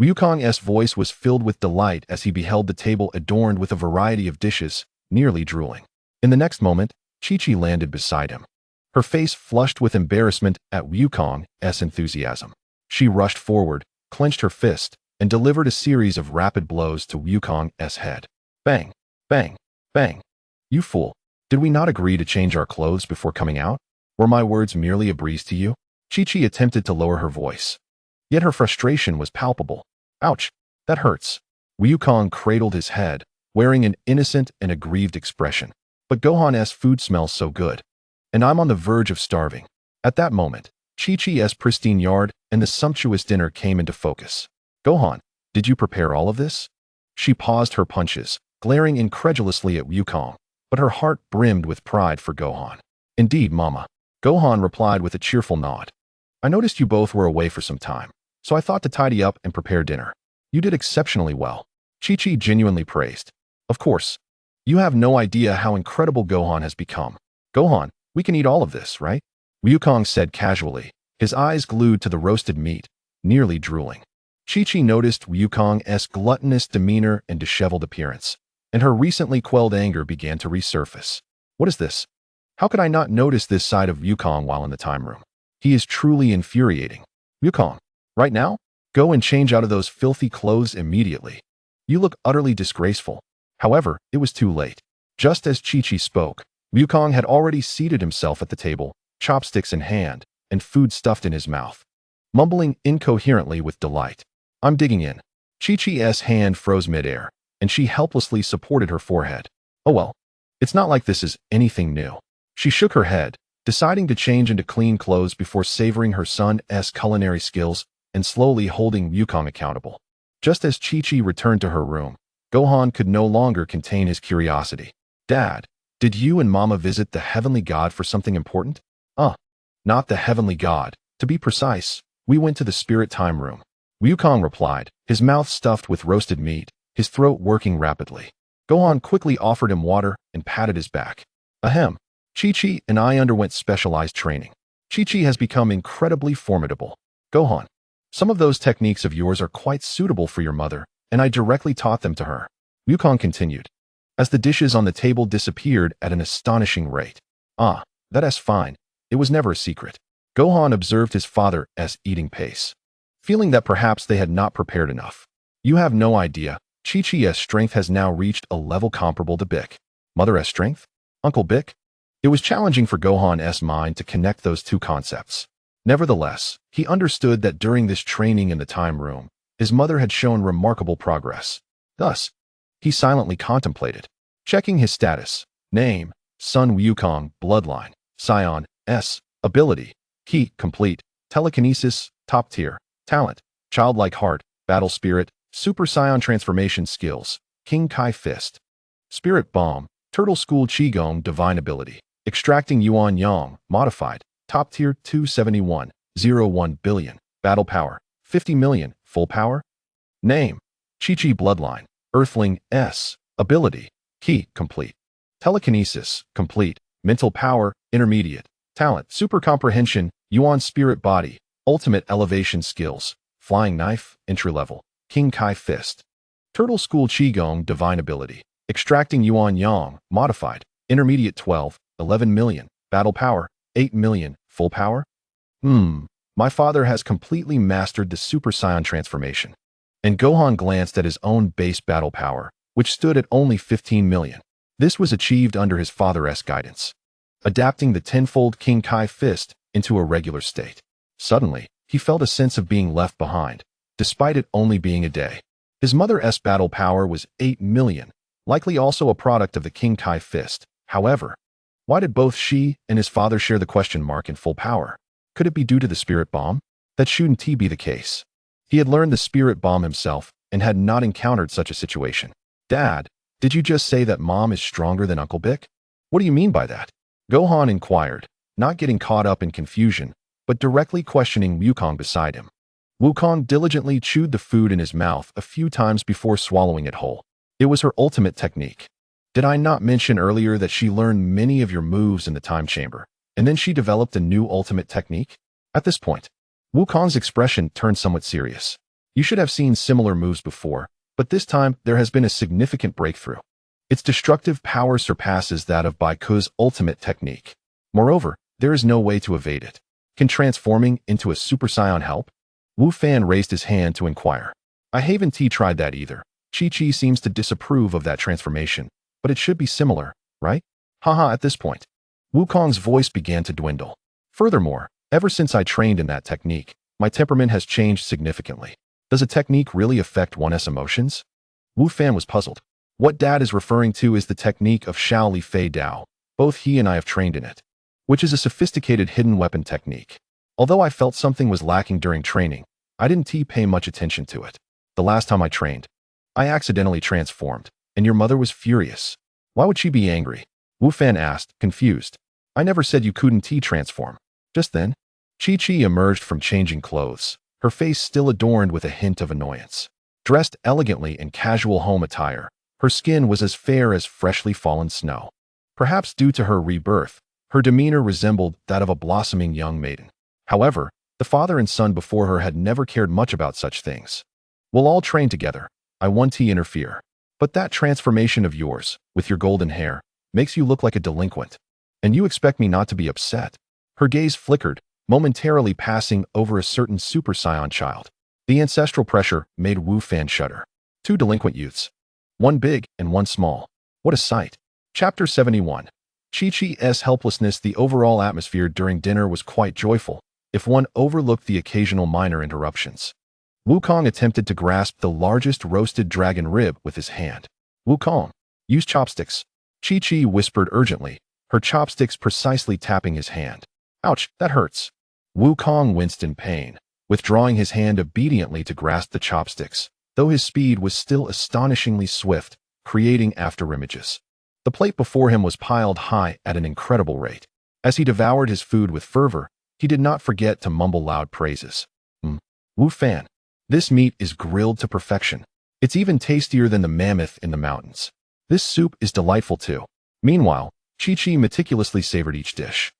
Speaker 1: Wukong's voice was filled with delight as he beheld the table adorned with a variety of dishes, nearly drooling. In the next moment, Chi-Chi landed beside him, her face flushed with embarrassment at Wukong's enthusiasm. She rushed forward, clenched her fist, and delivered a series of rapid blows to Wukong's head. Bang, bang, bang. You fool. Did we not agree to change our clothes before coming out? Were my words merely a breeze to you? Chi-Chi attempted to lower her voice, yet her frustration was palpable. Ouch, that hurts. Wukong cradled his head, wearing an innocent and aggrieved expression. But Gohan's food smells so good, and I'm on the verge of starving. At that moment, Chi-Chi's pristine yard and the sumptuous dinner came into focus. Gohan, did you prepare all of this? She paused her punches, glaring incredulously at Wukong, but her heart brimmed with pride for Gohan. Indeed, Mama. Gohan replied with a cheerful nod. I noticed you both were away for some time, so I thought to tidy up and prepare dinner. You did exceptionally well. Chi-Chi genuinely praised. Of course. You have no idea how incredible Gohan has become. Gohan, we can eat all of this, right? Wukong said casually, his eyes glued to the roasted meat, nearly drooling. Chi-Chi noticed Wukong's gluttonous demeanor and disheveled appearance, and her recently quelled anger began to resurface. What is this? How could I not notice this side of Wukong while in the time room? He is truly infuriating. Wukong, right now? Go and change out of those filthy clothes immediately. You look utterly disgraceful. However, it was too late. Just as Chi-Chi spoke, Wukong had already seated himself at the table, chopsticks in hand, and food stuffed in his mouth, mumbling incoherently with delight. I'm digging in. Chi-Chi's hand froze midair, and she helplessly supported her forehead. Oh well, it's not like this is anything new. She shook her head, deciding to change into clean clothes before savoring her son's culinary skills and slowly holding Wukong accountable. Just as Chi-Chi returned to her room, Gohan could no longer contain his curiosity. Dad, did you and Mama visit the heavenly god for something important? Not the heavenly god. To be precise, we went to the spirit time room. Wukong replied, his mouth stuffed with roasted meat, his throat working rapidly. Gohan quickly offered him water and patted his back. Ahem. Chi-Chi and I underwent specialized training. Chi-Chi has become incredibly formidable. Gohan, some of those techniques of yours are quite suitable for your mother, and I directly taught them to her. Wukong continued, as the dishes on the table disappeared at an astonishing rate. That is fine. It was never a secret. Gohan observed his father's eating pace, feeling that perhaps they had not prepared enough. You have no idea. Chi-Chi's strength has now reached a level comparable to Bic. Mother's strength? Uncle Bic? It was challenging for Gohan's mind to connect those two concepts. Nevertheless, he understood that during this training in the time room, his mother had shown remarkable progress. Thus, he silently contemplated. Checking his status. Name, Sun Wukong, Bloodline, Scion, S, Ability, Ki, Complete, Telekinesis, Top Tier, Talent, Childlike Heart, Battle Spirit, Super Scion Transformation Skills, King Kai Fist. Spirit Bomb, Turtle School Qigong, Divine Ability, Extracting Yuan Yang, Modified, Top Tier 271, 01 billion, Battle Power, 50 million, Full Power. Name, Chi-Chi Bloodline, Earthling, S, Ability, Ki, Complete, Telekinesis, Complete, Mental Power, Intermediate, Talent, Super Comprehension, Yuan Spirit Body, Ultimate Elevation Skills, Flying Knife, Entry Level, King Kai Fist. Turtle School Qigong, Divine Ability, Extracting Yuan Yang, Modified, Intermediate 12, 11 million, Battle Power, 8 million, Full Power. My father has completely mastered the Super Saiyan transformation. And Gohan glanced at his own base battle power, which stood at only 15 million. This was achieved under his father's guidance, adapting the tenfold King Kai Fist into a regular state. Suddenly, he felt a sense of being left behind, despite it only being a day. His mother's battle power was 8 million, likely also a product of the King Kai Fist. However, why did both she and his father share the question mark in full power? Could it be due to the Spirit Bomb? That shouldn't be the case. He had learned the Spirit Bomb himself and had not encountered such a situation. Dad, did you just say that Mom is stronger than Uncle Bick? What do you mean by that? Gohan inquired, not getting caught up in confusion, but directly questioning Wukong beside him. Wukong diligently chewed the food in his mouth a few times before swallowing it whole. It was her ultimate technique. Did I not mention earlier that she learned many of your moves in the time chamber, and then she developed a new ultimate technique? At this point, Wukong's expression turned somewhat serious. You should have seen similar moves before, but this time there has been a significant breakthrough. Its destructive power surpasses that of Bai Ku's ultimate technique. Moreover, there is no way to evade it. Can transforming into a Super Saiyan help? Wu Fan raised his hand to inquire. I haven't tried that either. Chi-Chi seems to disapprove of that transformation, but it should be similar, right? Haha, at this point, Wukong's voice began to dwindle. Furthermore, ever since I trained in that technique, my temperament has changed significantly. Does a technique really affect one's emotions? Wu Fan was puzzled. What Dad is referring to is the technique of Shao Li Fei Dao. Both he and I have trained in it, which is a sophisticated hidden weapon technique. Although I felt something was lacking during training, I didn't pay much attention to it. The last time I trained, I accidentally transformed, and your mother was furious. Why would she be angry? Wu Fan asked, confused. I never said you couldn't transform. Just then, Chi-Chi emerged from changing clothes, her face still adorned with a hint of annoyance. Dressed elegantly in casual home attire, her skin was as fair as freshly fallen snow. Perhaps due to her rebirth, her demeanor resembled that of a blossoming young maiden. However, the father and son before her had never cared much about such things. We'll all train together. I want to interfere. But that transformation of yours, with your golden hair, makes you look like a delinquent. And you expect me not to be upset? Her gaze flickered, momentarily passing over a certain Super Saiyan child. The ancestral pressure made Wu Fan shudder. Two delinquent youths. One big and one small. What a sight. Chapter 71. Chi-Chi's helplessness. The overall atmosphere during dinner was quite joyful, if one overlooked the occasional minor interruptions. Wukong attempted to grasp the largest roasted dragon rib with his hand. Wukong, use chopsticks. Chi-Chi whispered urgently, her chopsticks precisely tapping his hand. Ouch, that hurts. Wukong winced in pain, withdrawing his hand obediently to grasp the chopsticks, though his speed was still astonishingly swift, creating afterimages. The plate before him was piled high at an incredible rate. As he devoured his food with fervor, he did not forget to mumble loud praises. Wu Fan, this meat is grilled to perfection. It's even tastier than the mammoth in the mountains. This soup is delightful too. Meanwhile, Chi-Chi meticulously savored each dish,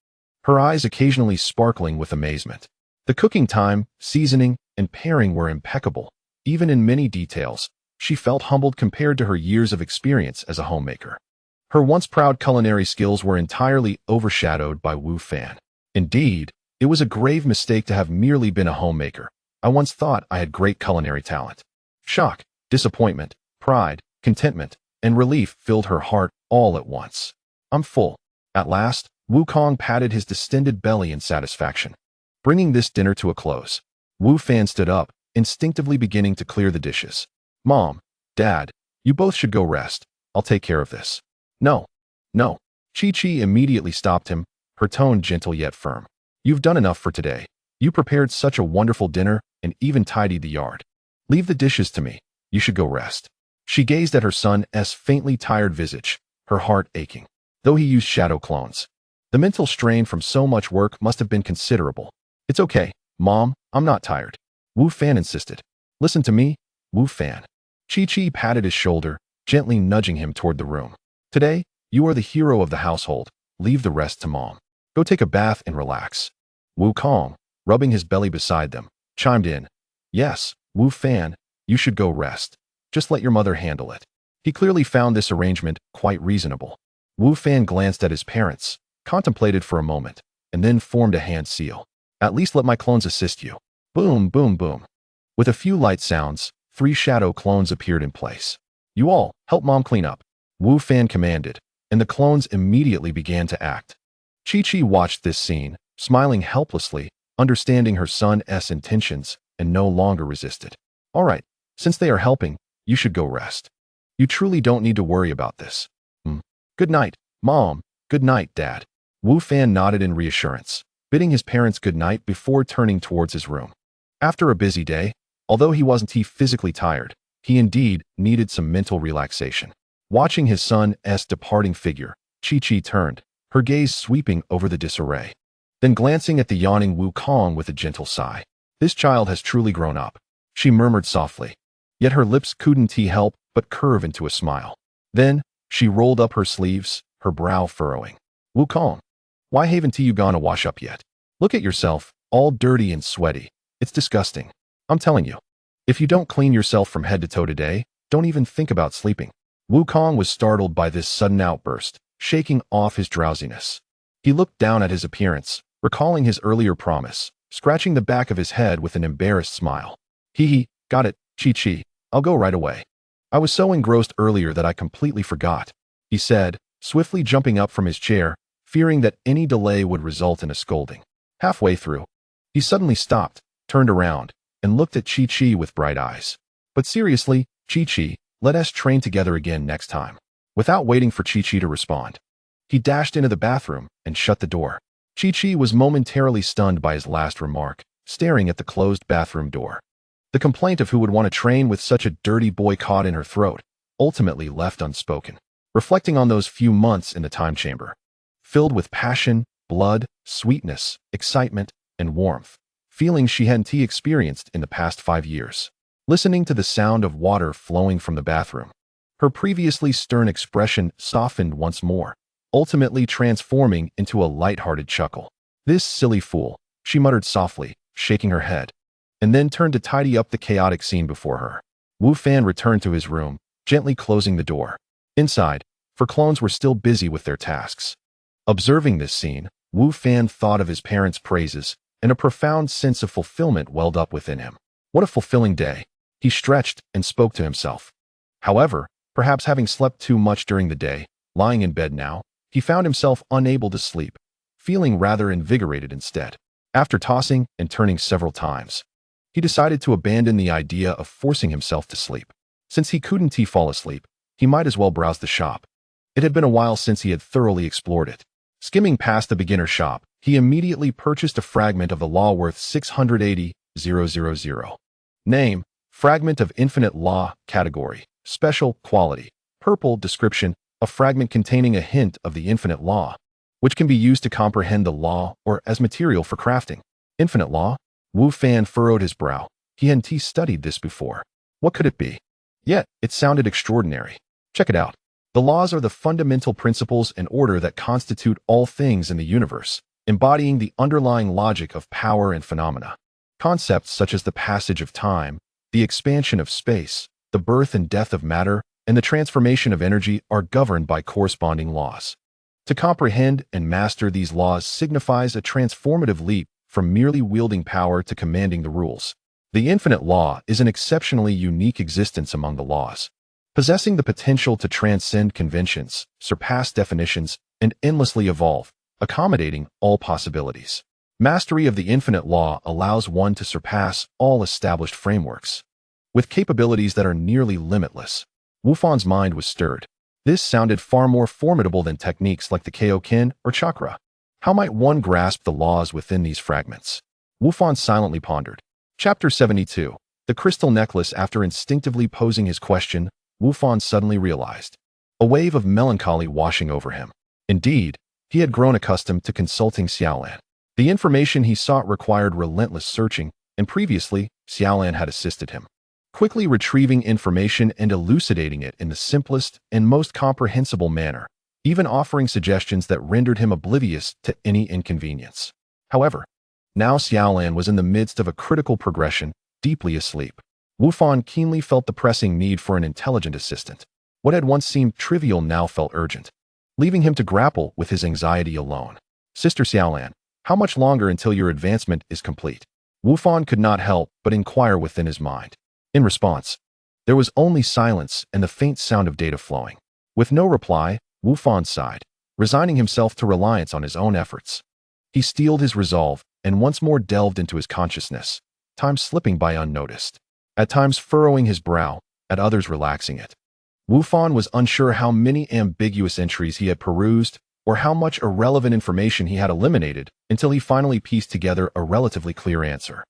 Speaker 1: her eyes occasionally sparkling with amazement. The cooking time, seasoning, and pairing were impeccable. Even in many details, she felt humbled compared to her years of experience as a homemaker. Her once proud culinary skills were entirely overshadowed by Wu Fan. Indeed, it was a grave mistake to have merely been a homemaker. I once thought I had great culinary talent. Shock, disappointment, pride, contentment, and relief filled her heart all at once. I'm full. At last, Wukong patted his distended belly in satisfaction. Bringing this dinner to a close, Wu Fan stood up, instinctively beginning to clear the dishes. Mom, Dad, you both should go rest. I'll take care of this. No. No. Chi-Chi immediately stopped him, her tone gentle yet firm. You've done enough for today. You prepared such a wonderful dinner and even tidied the yard. Leave the dishes to me. You should go rest. She gazed at her son's faintly tired visage, her heart aching. Though he used shadow clones, the mental strain from so much work must have been considerable. It's okay, Mom, I'm not tired. Wu Fan insisted. Listen to me, Wu Fan. Chi-Chi patted his shoulder, gently nudging him toward the room. Today, you are the hero of the household. Leave the rest to Mom. Go take a bath and relax. Wu Kong, rubbing his belly beside them, chimed in. Yes, Wu Fan, you should go rest. Just let your mother handle it. He clearly found this arrangement quite reasonable. Wu Fan glanced at his parents, contemplated for a moment, and then formed a hand seal. At least let my clones assist you. Boom, boom, boom. With a few light sounds, 3 shadow clones appeared in place. You all, help Mom clean up. Wu Fan commanded, and the clones immediately began to act. Chi-Chi watched this scene, smiling helplessly, understanding her son's intentions, and no longer resisted. All right, since they are helping, you should go rest. You truly don't need to worry about this. Good night, Mom. Good night, Dad. Wu Fan nodded in reassurance, bidding his parents good night before turning towards his room. After a busy day, although he wasn't physically tired, he indeed needed some mental relaxation. Watching his son's departing figure, Chi-Chi turned, her gaze sweeping over the disarray. Then glancing at the yawning Wu Kong with a gentle sigh. This child has truly grown up, she murmured softly. Yet her lips couldn't help but curve into a smile. Then, she rolled up her sleeves, her brow furrowing. Wu Kong, why haven't you gone to wash up yet? Look at yourself, all dirty and sweaty. It's disgusting. I'm telling you. If you don't clean yourself from head to toe today, don't even think about sleeping. Wu Kong was startled by this sudden outburst, shaking off his drowsiness. He looked down at his appearance, recalling his earlier promise, scratching the back of his head with an embarrassed smile. Got it, Chi-Chi. I'll go right away. I was so engrossed earlier that I completely forgot, he said, swiftly jumping up from his chair, fearing that any delay would result in a scolding. Halfway through, he suddenly stopped, turned around, and looked at Chi-Chi with bright eyes. But seriously, Chi-Chi, let us train together again next time. Without waiting for Chi-Chi to respond, he dashed into the bathroom and shut the door. Chi-Chi was momentarily stunned by his last remark, staring at the closed bathroom door. The complaint of who would want to train with such a dirty boy caught in her throat, ultimately left unspoken. Reflecting on those few months in the time chamber, filled with passion, blood, sweetness, excitement, and warmth, feelings she hadn't experienced in the past 5 years. Listening to the sound of water flowing from the bathroom, her previously stern expression softened once more, ultimately transforming into a light-hearted chuckle. This silly fool, she muttered softly, shaking her head, and then turned to tidy up the chaotic scene before her. Wu Fan returned to his room, gently closing the door. Inside, for clones were still busy with their tasks. Observing this scene, Wu Fan thought of his parents' praises, and a profound sense of fulfillment welled up within him. What a fulfilling day, he stretched and spoke to himself. However, perhaps having slept too much during the day, lying in bed now, he found himself unable to sleep, feeling rather invigorated instead. After tossing and turning several times, he decided to abandon the idea of forcing himself to sleep. Since he couldn't fall asleep, he might as well browse the shop. It had been a while since he had thoroughly explored it. Skimming past the beginner shop, he immediately purchased a fragment of the law worth 680,000. Name, Fragment of Infinite Law. Category, Special, Quality, Purple. Description, a fragment containing a hint of the infinite law, which can be used to comprehend the law or as material for crafting. Infinite law? Wu Fan furrowed his brow. He hadn't studied this before. What could it be? Yet, it sounded extraordinary. Check it out. The laws are the fundamental principles and order that constitute all things in the universe, embodying the underlying logic of power and phenomena. Concepts such as the passage of time, the expansion of space, the birth and death of matter, and the transformation of energy are governed by corresponding laws. To comprehend and master these laws signifies a transformative leap from merely wielding power to commanding the rules. The infinite law is an exceptionally unique existence among the laws, possessing the potential to transcend conventions, surpass definitions, and endlessly evolve, accommodating all possibilities. Mastery of the infinite law allows one to surpass all established frameworks. With capabilities that are nearly limitless, Wu Fan's mind was stirred. This sounded far more formidable than techniques like the Kaioken or chakra. How might one grasp the laws within these fragments? Wufan silently pondered. Chapter 72. The Crystal Necklace. After instinctively posing his question, Wufan suddenly realized a wave of melancholy washing over him. Indeed, he had grown accustomed to consulting Xiaolan. The information he sought required relentless searching, and previously, Xiaolan had assisted him, quickly retrieving information and elucidating it in the simplest and most comprehensible manner, even offering suggestions that rendered him oblivious to any inconvenience. However, now Xiaolan was in the midst of a critical progression, deeply asleep. Wufan keenly felt the pressing need for an intelligent assistant. What had once seemed trivial now felt urgent, leaving him to grapple with his anxiety alone. Sister Xiaolan, how much longer until your advancement is complete? Wufan could not help but inquire within his mind. In response, there was only silence and the faint sound of data flowing. With no reply, Wufan sighed, resigning himself to reliance on his own efforts. He steeled his resolve and once more delved into his consciousness, time slipping by unnoticed, at times furrowing his brow, at others relaxing it. Wufan was unsure how many ambiguous entries he had perused or how much irrelevant information he had eliminated until he finally pieced together a relatively clear answer.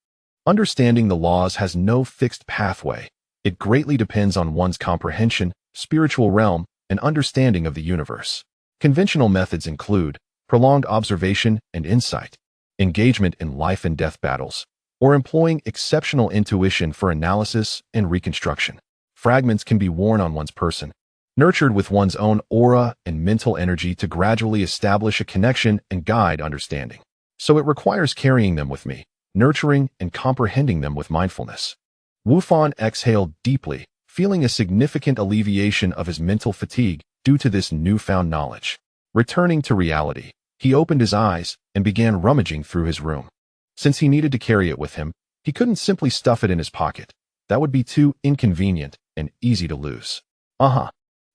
Speaker 1: Understanding the laws has no fixed pathway. It greatly depends on one's comprehension, spiritual realm, and understanding of the universe. Conventional methods include prolonged observation and insight, engagement in life and death battles, or employing exceptional intuition for analysis and reconstruction. Fragments can be worn on one's person, nurtured with one's own aura and mental energy to gradually establish a connection and guide understanding. So it requires carrying them with me, nurturing and comprehending them with mindfulness. Wufan exhaled deeply, feeling a significant alleviation of his mental fatigue due to this newfound knowledge. Returning to reality, he opened his eyes and began rummaging through his room. Since he needed to carry it with him, he couldn't simply stuff it in his pocket. That would be too inconvenient and easy to lose.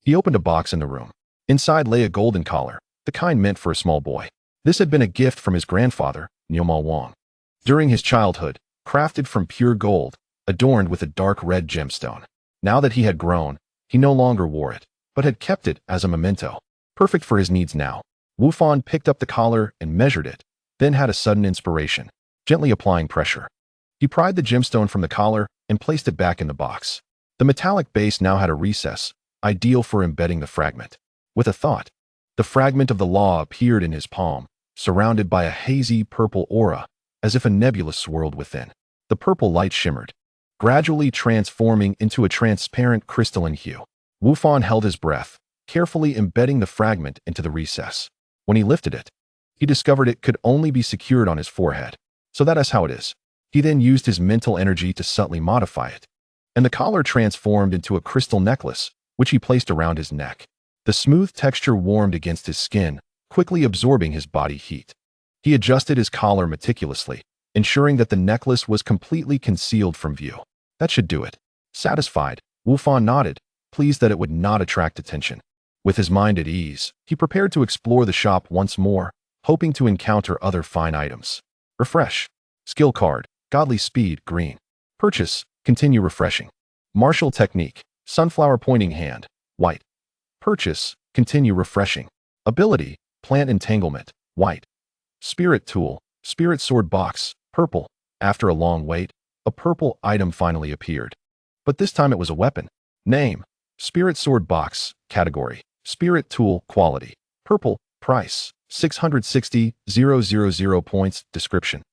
Speaker 1: He opened a box in the room. Inside lay a golden collar, the kind meant for a small boy. This had been a gift from his grandfather, Niuma Wang. During his childhood, crafted from pure gold, adorned with a dark red gemstone. Now that he had grown, he no longer wore it, but had kept it as a memento. Perfect for his needs now. Wufan picked up the collar and measured it, then had a sudden inspiration, gently applying pressure. He pried the gemstone from the collar and placed it back in the box. The metallic base now had a recess, ideal for embedding the fragment. With a thought, the fragment of the law appeared in his palm, surrounded by a hazy purple aura, as if a nebula swirled within. The purple light shimmered, gradually transforming into a transparent crystalline hue. Wufan held his breath, carefully embedding the fragment into the recess. When he lifted it, he discovered it could only be secured on his forehead. So that is how it is. He then used his mental energy to subtly modify it, and the collar transformed into a crystal necklace, which he placed around his neck. The smooth texture warmed against his skin, quickly absorbing his body heat. He adjusted his collar meticulously, ensuring that the necklace was completely concealed from view. That should do it. Satisfied, Wufan nodded, pleased that it would not attract attention. With his mind at ease, he prepared to explore the shop once more, hoping to encounter other fine items. Refresh. Skill card, Godly Speed, green. Purchase, continue refreshing. Martial technique, Sunflower Pointing Hand, white. Purchase, continue refreshing. Ability, Plant Entanglement, white. Spirit Tool, Spirit Sword Box, purple. After a long wait, a purple item finally appeared. But this time it was a weapon. Name, Spirit Sword Box, category, Spirit Tool, quality, purple, price, 660,000 points, description.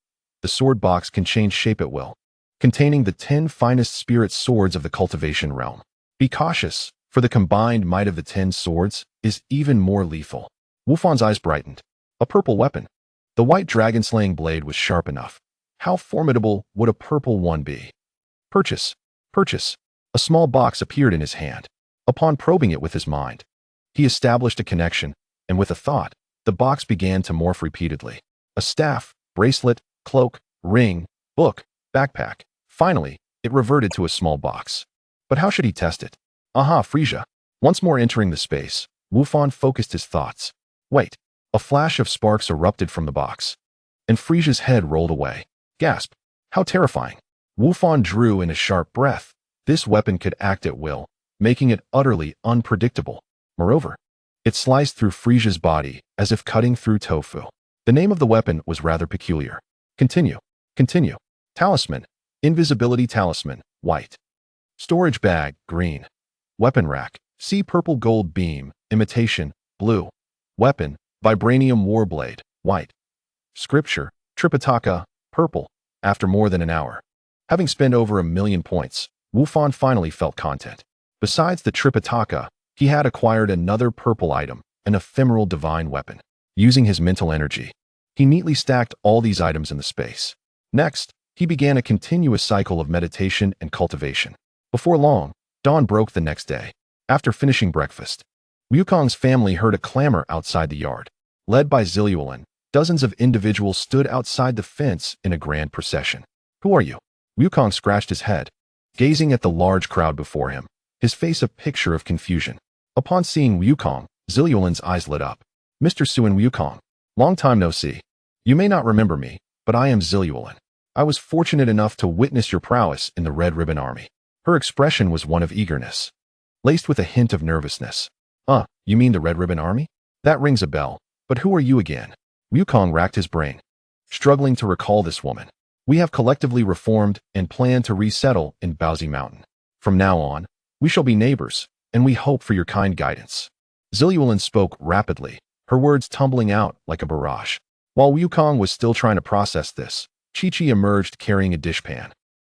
Speaker 1: The sword box can change shape at will, containing the 10 finest spirit swords of the cultivation realm. Be cautious, for the combined might of the 10 swords is even more lethal. Wufan's eyes brightened. A purple weapon. The white dragon-slaying blade was sharp enough. How formidable would a purple one be? Purchase. Purchase. A small box appeared in his hand. Upon probing it with his mind, he established a connection, and with a thought, the box began to morph repeatedly. A staff, bracelet, cloak, ring, book, backpack. Finally, it reverted to a small box. But how should he test it? Frisia. Once more entering the space, Wufan focused his thoughts. Wait. A flash of sparks erupted from the box, and Frisia's head rolled away. Gasp. How terrifying. Wufan drew in a sharp breath. This weapon could act at will, making it utterly unpredictable. Moreover, it sliced through Frisia's body as if cutting through tofu. The name of the weapon was rather peculiar. Continue. Continue. Talisman. Invisibility talisman. White. Storage bag. Green. Weapon rack. Sea purple gold beam. Imitation. Blue. Weapon. Vibranium warblade. White. Scripture. Tripitaka. Purple. After more than an hour. Having spent over 1,000,000 points, Wufan finally felt content. Besides the Tripitaka, he had acquired another purple item, an ephemeral divine weapon. Using his mental energy, he neatly stacked all these items in the space. Next, he began a continuous cycle of meditation and cultivation. Before long, dawn broke the next day. After finishing breakfast, Wukong's family heard a clamor outside the yard. Led by Zillulan, dozens of individuals stood outside the fence in a grand procession. Who are you? Wukong scratched his head, gazing at the large crowd before him, his face a picture of confusion. Upon seeing Wukong, Zillulan's eyes lit up. Mr. Suan Wukong, long time no see. You may not remember me, but I am Zillulan. I was fortunate enough to witness your prowess in the Red Ribbon Army. Her expression was one of eagerness, laced with a hint of nervousness. You mean the Red Ribbon Army? That rings a bell, but who are you again? Wukong racked his brain, struggling to recall this woman. We have collectively reformed and plan to resettle in Baozi Mountain. From now on, we shall be neighbors, and we hope for your kind guidance. Zillulan spoke rapidly, her words tumbling out like a barrage. While Wukong was still trying to process this, Chi-Chi emerged carrying a dishpan,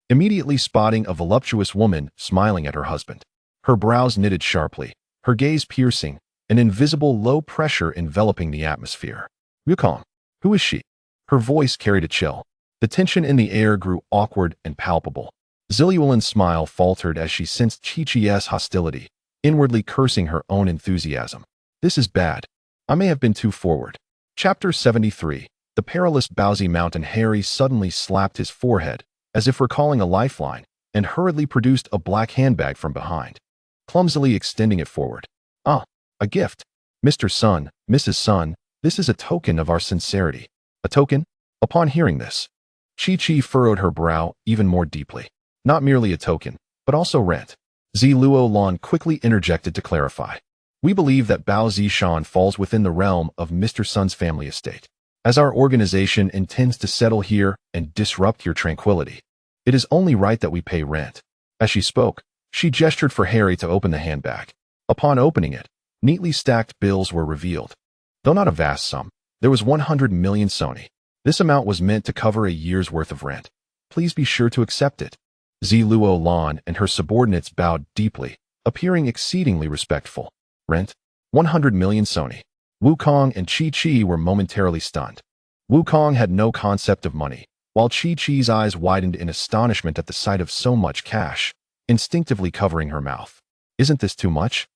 Speaker 1: immediately spotting a voluptuous woman smiling at her husband. Her brows knitted sharply, her gaze piercing, an invisible low pressure enveloping the atmosphere. Wukong, who is she? Her voice carried a chill. The tension in the air grew awkward and palpable. Zillulan's smile faltered as she sensed Chi-Chi's hostility, inwardly cursing her own enthusiasm. This is bad. I may have been too forward. Chapter 73. The Perilous Baozi Mountain. Harry suddenly slapped his forehead, as if recalling a lifeline, and hurriedly produced a black handbag from behind, clumsily extending it forward. A gift. Mr. Sun, Mrs. Sun, this is a token of our sincerity. A token? Upon hearing this, Chi-Chi furrowed her brow even more deeply. Not merely a token, but also rent. Zillulan quickly interjected to clarify. We believe that Bao Zishan falls within the realm of Mr. Sun's family estate. As our organization intends to settle here and disrupt your tranquility, it is only right that we pay rent. As she spoke, she gestured for Harry to open the handbag. Upon opening it, neatly stacked bills were revealed. Though not a vast sum, there was 100 million Sony. This amount was meant to cover a year's worth of rent. Please be sure to accept it. Zillulan and her subordinates bowed deeply, appearing exceedingly respectful. Rent? 100 million Sony. Wukong and Chi-Chi were momentarily stunned. Wukong had no concept of money, while Chi-Chi's eyes widened in astonishment at the sight of so much cash, instinctively covering her mouth. Isn't this too much?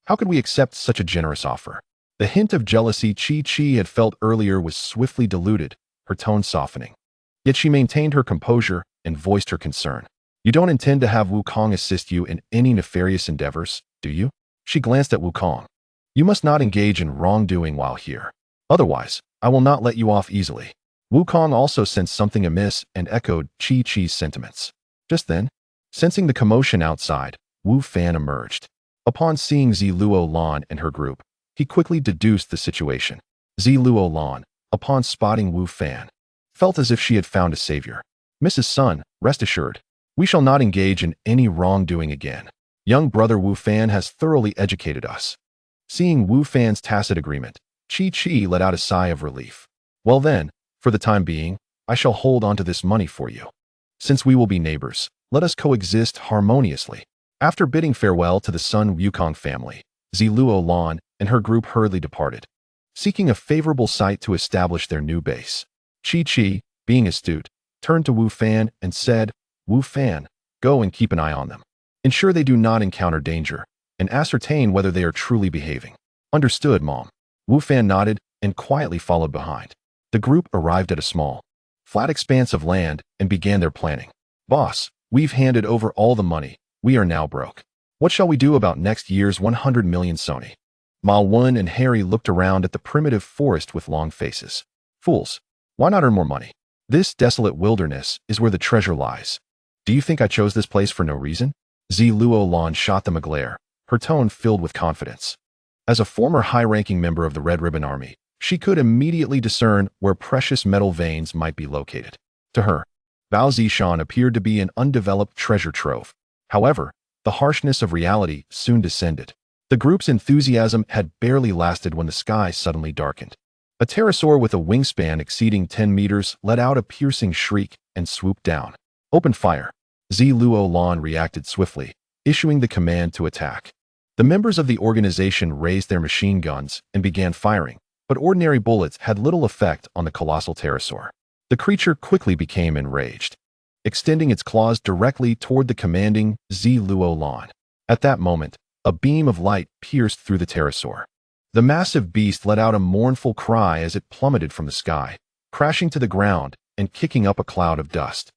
Speaker 1: How could we accept such a generous offer? The hint of jealousy Chi-Chi had felt earlier was swiftly diluted, her tone softening. Yet she maintained her composure and voiced her concern. You don't intend to have Wukong assist you in any nefarious endeavors, do you? She glanced at Wukong. You must not engage in wrongdoing while here. Otherwise, I will not let you off easily. Wukong also sensed something amiss and echoed Chi-Chi's sentiments. Just then, sensing the commotion outside, Wu Fan emerged. Upon seeing Zillulan and her group, he quickly deduced the situation. Zillulan, upon spotting Wu Fan, felt as if she had found a savior. Mrs. Sun, rest assured, we shall not engage in any wrongdoing again. Young brother Wu Fan has thoroughly educated us. Seeing Wu Fan's tacit agreement, Chi-Chi let out a sigh of relief. Well then, for the time being, I shall hold on to this money for you. Since we will be neighbors, let us coexist harmoniously. After bidding farewell to the Sun Wukong family, Zillulan and her group hurriedly departed, seeking a favorable site to establish their new base. Chi-Chi, being astute, turned to Wu Fan and said, Wu Fan, go and keep an eye on them. Ensure they do not encounter danger, and ascertain whether they are truly behaving. Understood, Mom. Wu Fan nodded and quietly followed behind. The group arrived at a small, flat expanse of land and began their planning. Boss, we've handed over all the money. We are now broke. What shall we do about next year's 100 million Sony? Ma Wen and Harry looked around at the primitive forest with long faces. Fools, why not earn more money? This desolate wilderness is where the treasure lies. Do you think I chose this place for no reason? Zillulan shot them a glare, her tone filled with confidence. As a former high-ranking member of the Red Ribbon Army, she could immediately discern where precious metal veins might be located. To her, Bao Zishan appeared to be an undeveloped treasure trove. However, the harshness of reality soon descended. The group's enthusiasm had barely lasted when the sky suddenly darkened. A pterosaur with a wingspan exceeding 10 meters let out a piercing shriek and swooped down. Open fire. Luo Lan reacted swiftly, issuing the command to attack. The members of the organization raised their machine guns and began firing, but ordinary bullets had little effect on the colossal pterosaur. The creature quickly became enraged, extending its claws directly toward the commanding Luo Lan. At that moment, a beam of light pierced through the pterosaur. The massive beast let out a mournful cry as it plummeted from the sky, crashing to the ground and kicking up a cloud of dust.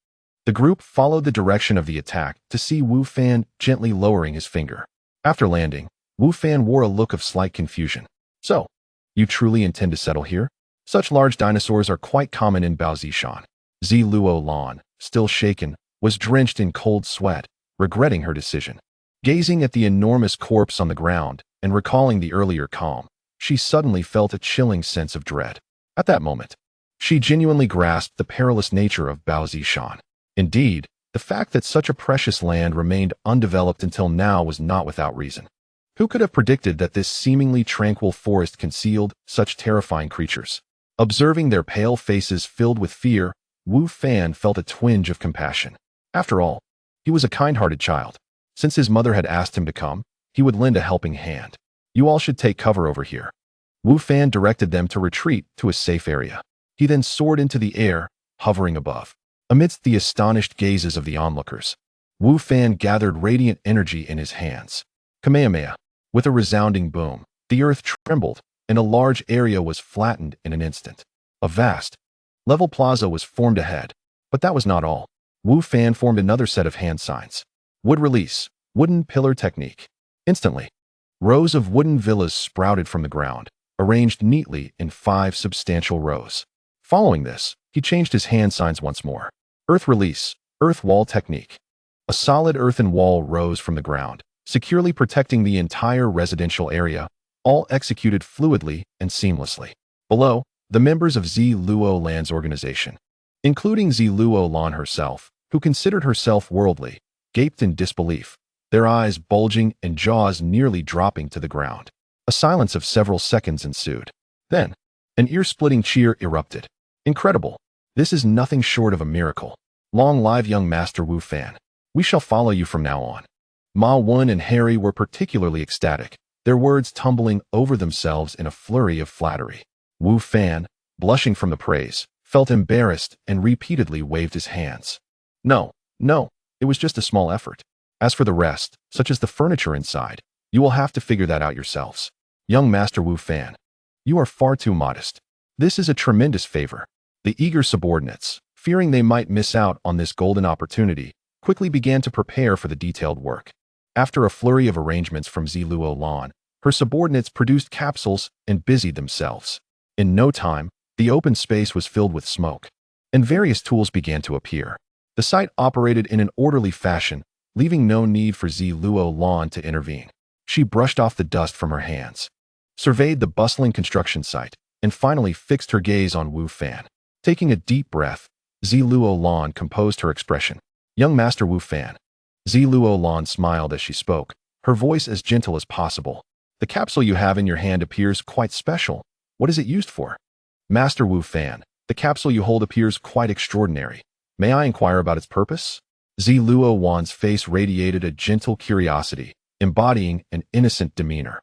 Speaker 1: The group followed the direction of the attack to see Wu Fan gently lowering his finger. After landing, Wu Fan wore a look of slight confusion. So, you truly intend to settle here? Such large dinosaurs are quite common in Bao Zishan. Luo Lan, still shaken, was drenched in cold sweat, regretting her decision. Gazing at the enormous corpse on the ground and recalling the earlier calm, she suddenly felt a chilling sense of dread. At that moment, she genuinely grasped the perilous nature of Bao Zishan. Indeed, the fact that such a precious land remained undeveloped until now was not without reason. Who could have predicted that this seemingly tranquil forest concealed such terrifying creatures? Observing their pale faces filled with fear, Wu Fan felt a twinge of compassion. After all, he was a kind-hearted child. Since his mother had asked him to come, he would lend a helping hand. You all should take cover over here. Wu Fan directed them to retreat to a safe area. He then soared into the air, hovering above. Amidst the astonished gazes of the onlookers, Wu Fan gathered radiant energy in his hands. Kamehameha. With a resounding boom, the earth trembled, and a large area was flattened in an instant. A vast, level plaza was formed ahead, but that was not all. Wu Fan formed another set of hand signs. Wood release, wooden pillar technique. Instantly, rows of wooden villas sprouted from the ground, arranged neatly in 5 substantial rows. Following this, he changed his hand signs once more. Earth release, earth wall technique. A solid earthen wall rose from the ground, securely protecting the entire residential area, all executed fluidly and seamlessly. Below, the members of Luo Lan's organization, including Luo Lan herself, who considered herself worldly, gaped in disbelief, their eyes bulging and jaws nearly dropping to the ground. A silence of several seconds ensued. Then, an ear-splitting cheer erupted. Incredible! This is nothing short of a miracle. Long live young Master Wu Fan. We shall follow you from now on. Ma Wen and Harry were particularly ecstatic, their words tumbling over themselves in a flurry of flattery. Wu Fan, blushing from the praise, felt embarrassed and repeatedly waved his hands. No, it was just a small effort. As for the rest, such as the furniture inside, you will have to figure that out yourselves. Young Master Wu Fan, you are far too modest. This is a tremendous favor. The eager subordinates, fearing they might miss out on this golden opportunity, quickly began to prepare for the detailed work. After a flurry of arrangements from Luo Lan, her subordinates produced capsules and busied themselves. In no time, the open space was filled with smoke, and various tools began to appear. The site operated in an orderly fashion, leaving no need for Luo Lan to intervene. She brushed off the dust from her hands, surveyed the bustling construction site, and finally fixed her gaze on Wu Fan. Taking a deep breath, Luo Lan composed her expression. Young Master Wu Fan. Luo Lan smiled as she spoke, her voice as gentle as possible. The capsule you have in your hand appears quite special. What is it used for? Master Wu Fan, the capsule you hold appears quite extraordinary. May I inquire about its purpose? Luo Wan's face radiated a gentle curiosity, embodying an innocent demeanor.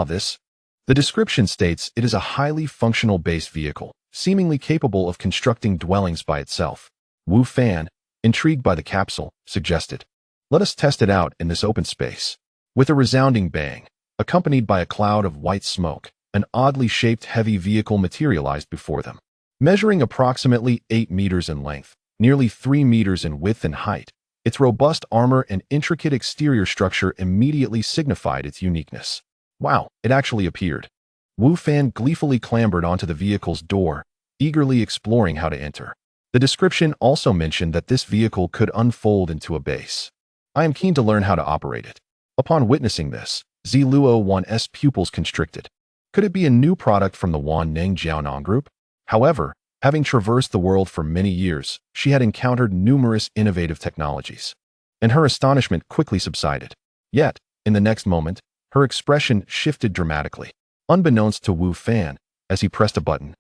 Speaker 1: This. The description states it is a highly functional base vehicle, seemingly capable of constructing dwellings by itself. Wu Fan, intrigued by the capsule, suggested, let us test it out in this open space. With a resounding bang, accompanied by a cloud of white smoke, an oddly shaped heavy vehicle materialized before them. Measuring approximately 8 meters in length, nearly 3 meters in width and height, its robust armor and intricate exterior structure immediately signified its uniqueness. Wow, it actually appeared. Wu Fan gleefully clambered onto the vehicle's door, eagerly exploring how to enter. The description also mentioned that this vehicle could unfold into a base. I am keen to learn how to operate it. Upon witnessing this, Ziluo Wan's pupils constricted. Could it be a new product from the Wan Ning Jiaonan group? However, having traversed the world for many years, she had encountered numerous innovative technologies, and her astonishment quickly subsided. Yet, in the next moment, her expression shifted dramatically. Unbeknownst to Wu Fan, as he pressed a button,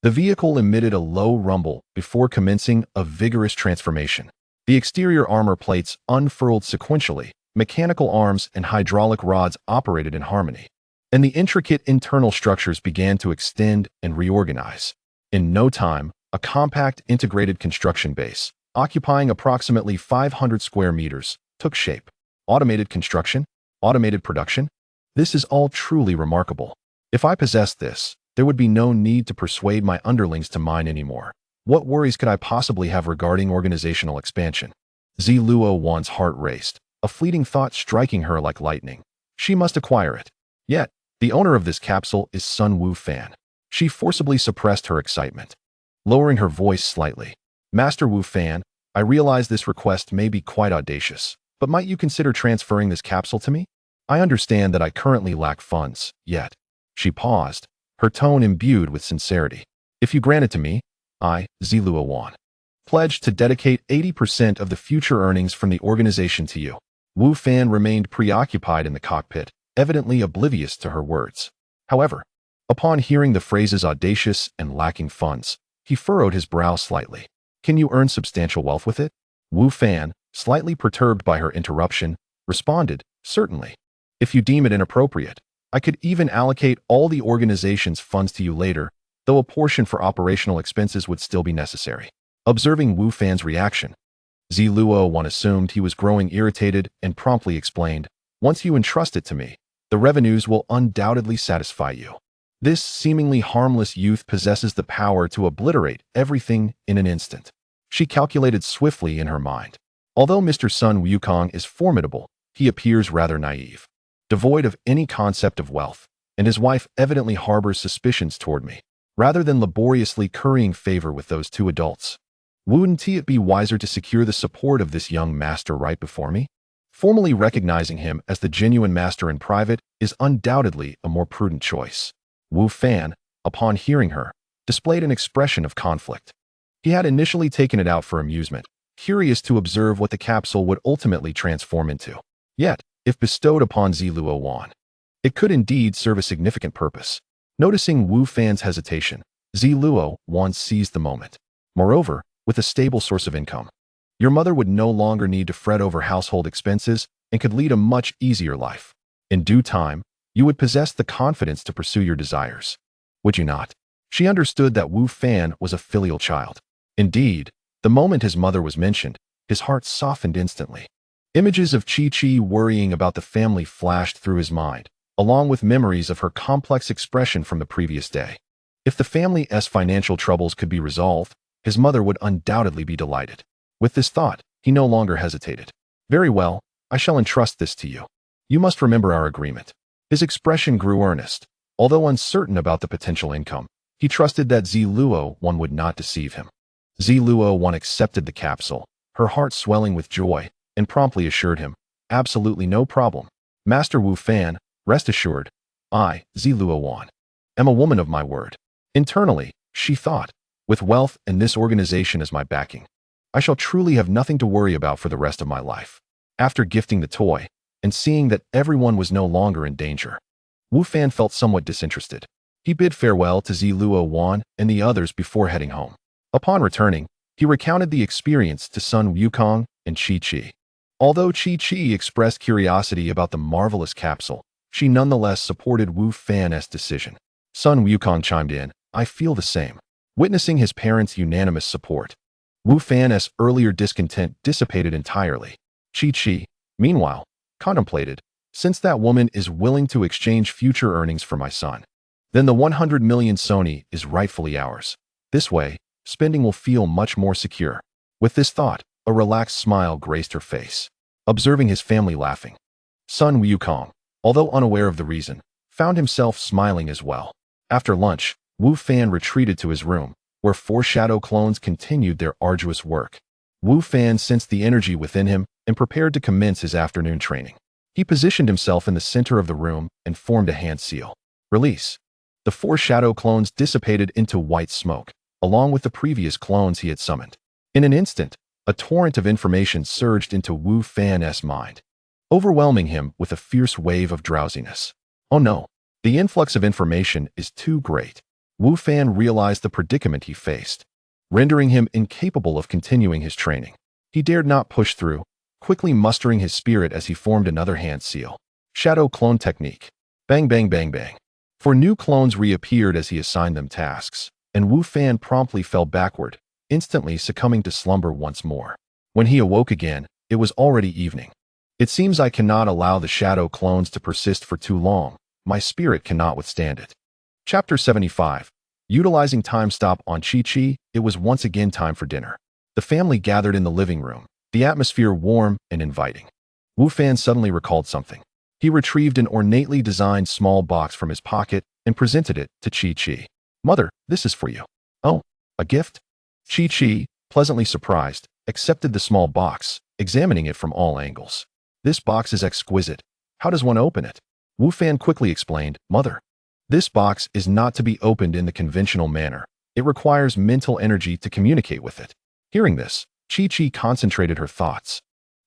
Speaker 1: the vehicle emitted a low rumble before commencing a vigorous transformation. The exterior armor plates unfurled sequentially, mechanical arms and hydraulic rods operated in harmony, and the intricate internal structures began to extend and reorganize. In no time, a compact integrated construction base, occupying approximately 500 square meters, took shape. Automated construction? Automated production? This is all truly remarkable. If I possessed this, there would be no need to persuade my underlings to mine anymore. What worries could I possibly have regarding organizational expansion? Ziluo Wan's heart raced, a fleeting thought striking her like lightning. She must acquire it. Yet, the owner of this capsule is Sun Wu Fan. She forcibly suppressed her excitement, lowering her voice slightly. Master Wu Fan, I realize this request may be quite audacious, but might you consider transferring this capsule to me? I understand that I currently lack funds, yet. She paused, her tone imbued with sincerity. If you grant it to me, I, Ziluo Wan, pledge to dedicate 80% of the future earnings from the organization to you. Wu Fan remained preoccupied in the cockpit, evidently oblivious to her words. However, upon hearing the phrases audacious and lacking funds, he furrowed his brow slightly. Can you earn substantial wealth with it? Wu Fan, slightly perturbed by her interruption, responded, certainly. If you deem it inappropriate, I could even allocate all the organization's funds to you later, though a portion for operational expenses would still be necessary. Observing Wu Fan's reaction, Ziluo Wan assumed he was growing irritated and promptly explained, once you entrust it to me, the revenues will undoubtedly satisfy you. This seemingly harmless youth possesses the power to obliterate everything in an instant. She calculated swiftly in her mind. Although Mr. Sun Wukong is formidable, he appears rather naive, devoid of any concept of wealth, and his wife evidently harbors suspicions toward me. Rather than laboriously currying favor with those two adults, wouldn't it be wiser to secure the support of this young master right before me? Formally recognizing him as the genuine master in private is undoubtedly a more prudent choice. Wu Fan, upon hearing her, displayed an expression of conflict. He had initially taken it out for amusement, curious to observe what the capsule would ultimately transform into. Yet, if bestowed upon Ziluo Wan, it could indeed serve a significant purpose. Noticing Wu Fan's hesitation, Ziluo Wan seized the moment. Moreover, with a stable source of income, your mother would no longer need to fret over household expenses and could lead a much easier life. In due time, you would possess the confidence to pursue your desires. Would you not? She understood that Wu Fan was a filial child. Indeed, the moment his mother was mentioned, his heart softened instantly. Images of Chi-Chi worrying about the family flashed through his mind, along with memories of her complex expression from the previous day. If the family's financial troubles could be resolved, his mother would undoubtedly be delighted. With this thought, he no longer hesitated. Very well, I shall entrust this to you. You must remember our agreement. His expression grew earnest. Although uncertain about the potential income, he trusted that Ziluo Wan would not deceive him. Ziluo Wan accepted the capsule, her heart swelling with joy, and promptly assured him, absolutely no problem. Master Wu Fan, rest assured, I, Ziluo Wan, am a woman of my word. Internally, she thought, with wealth and this organization as my backing, I shall truly have nothing to worry about for the rest of my life. After gifting the toy, and seeing that everyone was no longer in danger, Wu Fan felt somewhat disinterested. He bid farewell to Ziluo Wan and the others before heading home. Upon returning, he recounted the experience to Sun Wukong and Chi-Chi. Although Chi-Chi expressed curiosity about the marvelous capsule, she nonetheless supported Wu Fan's decision. Sun Wukong chimed in, I feel the same. Witnessing his parents' unanimous support, Wu Fan's earlier discontent dissipated entirely. Chi-Chi, meanwhile, contemplated, since that woman is willing to exchange future earnings for my son, then the 100 million Sony is rightfully ours. This way, spending will feel much more secure. With this thought, a relaxed smile graced her face. Observing his family laughing, Sun Wukong, although unaware of the reason, found himself smiling as well. After lunch, Wu Fan retreated to his room, where four shadow clones continued their arduous work. Wu Fan sensed the energy within him and prepared to commence his afternoon training. He positioned himself in the center of the room and formed a hand seal. Release. The 4 shadow clones dissipated into white smoke, along with the previous clones he had summoned. In an instant, a torrent of information surged into Wu Fan's mind, overwhelming him with a fierce wave of drowsiness. Oh no, the influx of information is too great. Wu Fan realized the predicament he faced, rendering him incapable of continuing his training. He dared not push through, quickly mustering his spirit as he formed another hand seal. Shadow clone technique. Bang bang bang bang. 4 new clones reappeared as he assigned them tasks, and Wu Fan promptly fell backward, instantly succumbing to slumber once more. When he awoke again, it was already evening. It seems I cannot allow the shadow clones to persist for too long. My spirit cannot withstand it. Chapter 75. Utilizing time stop on Chi-Chi, it was once again time for dinner. The family gathered in the living room, the atmosphere warm and inviting. Wu Fan suddenly recalled something. He retrieved an ornately designed small box from his pocket and presented it to Chi-Chi. Mother, this is for you. Oh, a gift? Chi-Chi, pleasantly surprised, accepted the small box, examining it from all angles. This box is exquisite. How does one open it? Wu Fan quickly explained, Mother, this box is not to be opened in the conventional manner. It requires mental energy to communicate with it. Hearing this, Chi-Chi concentrated her thoughts,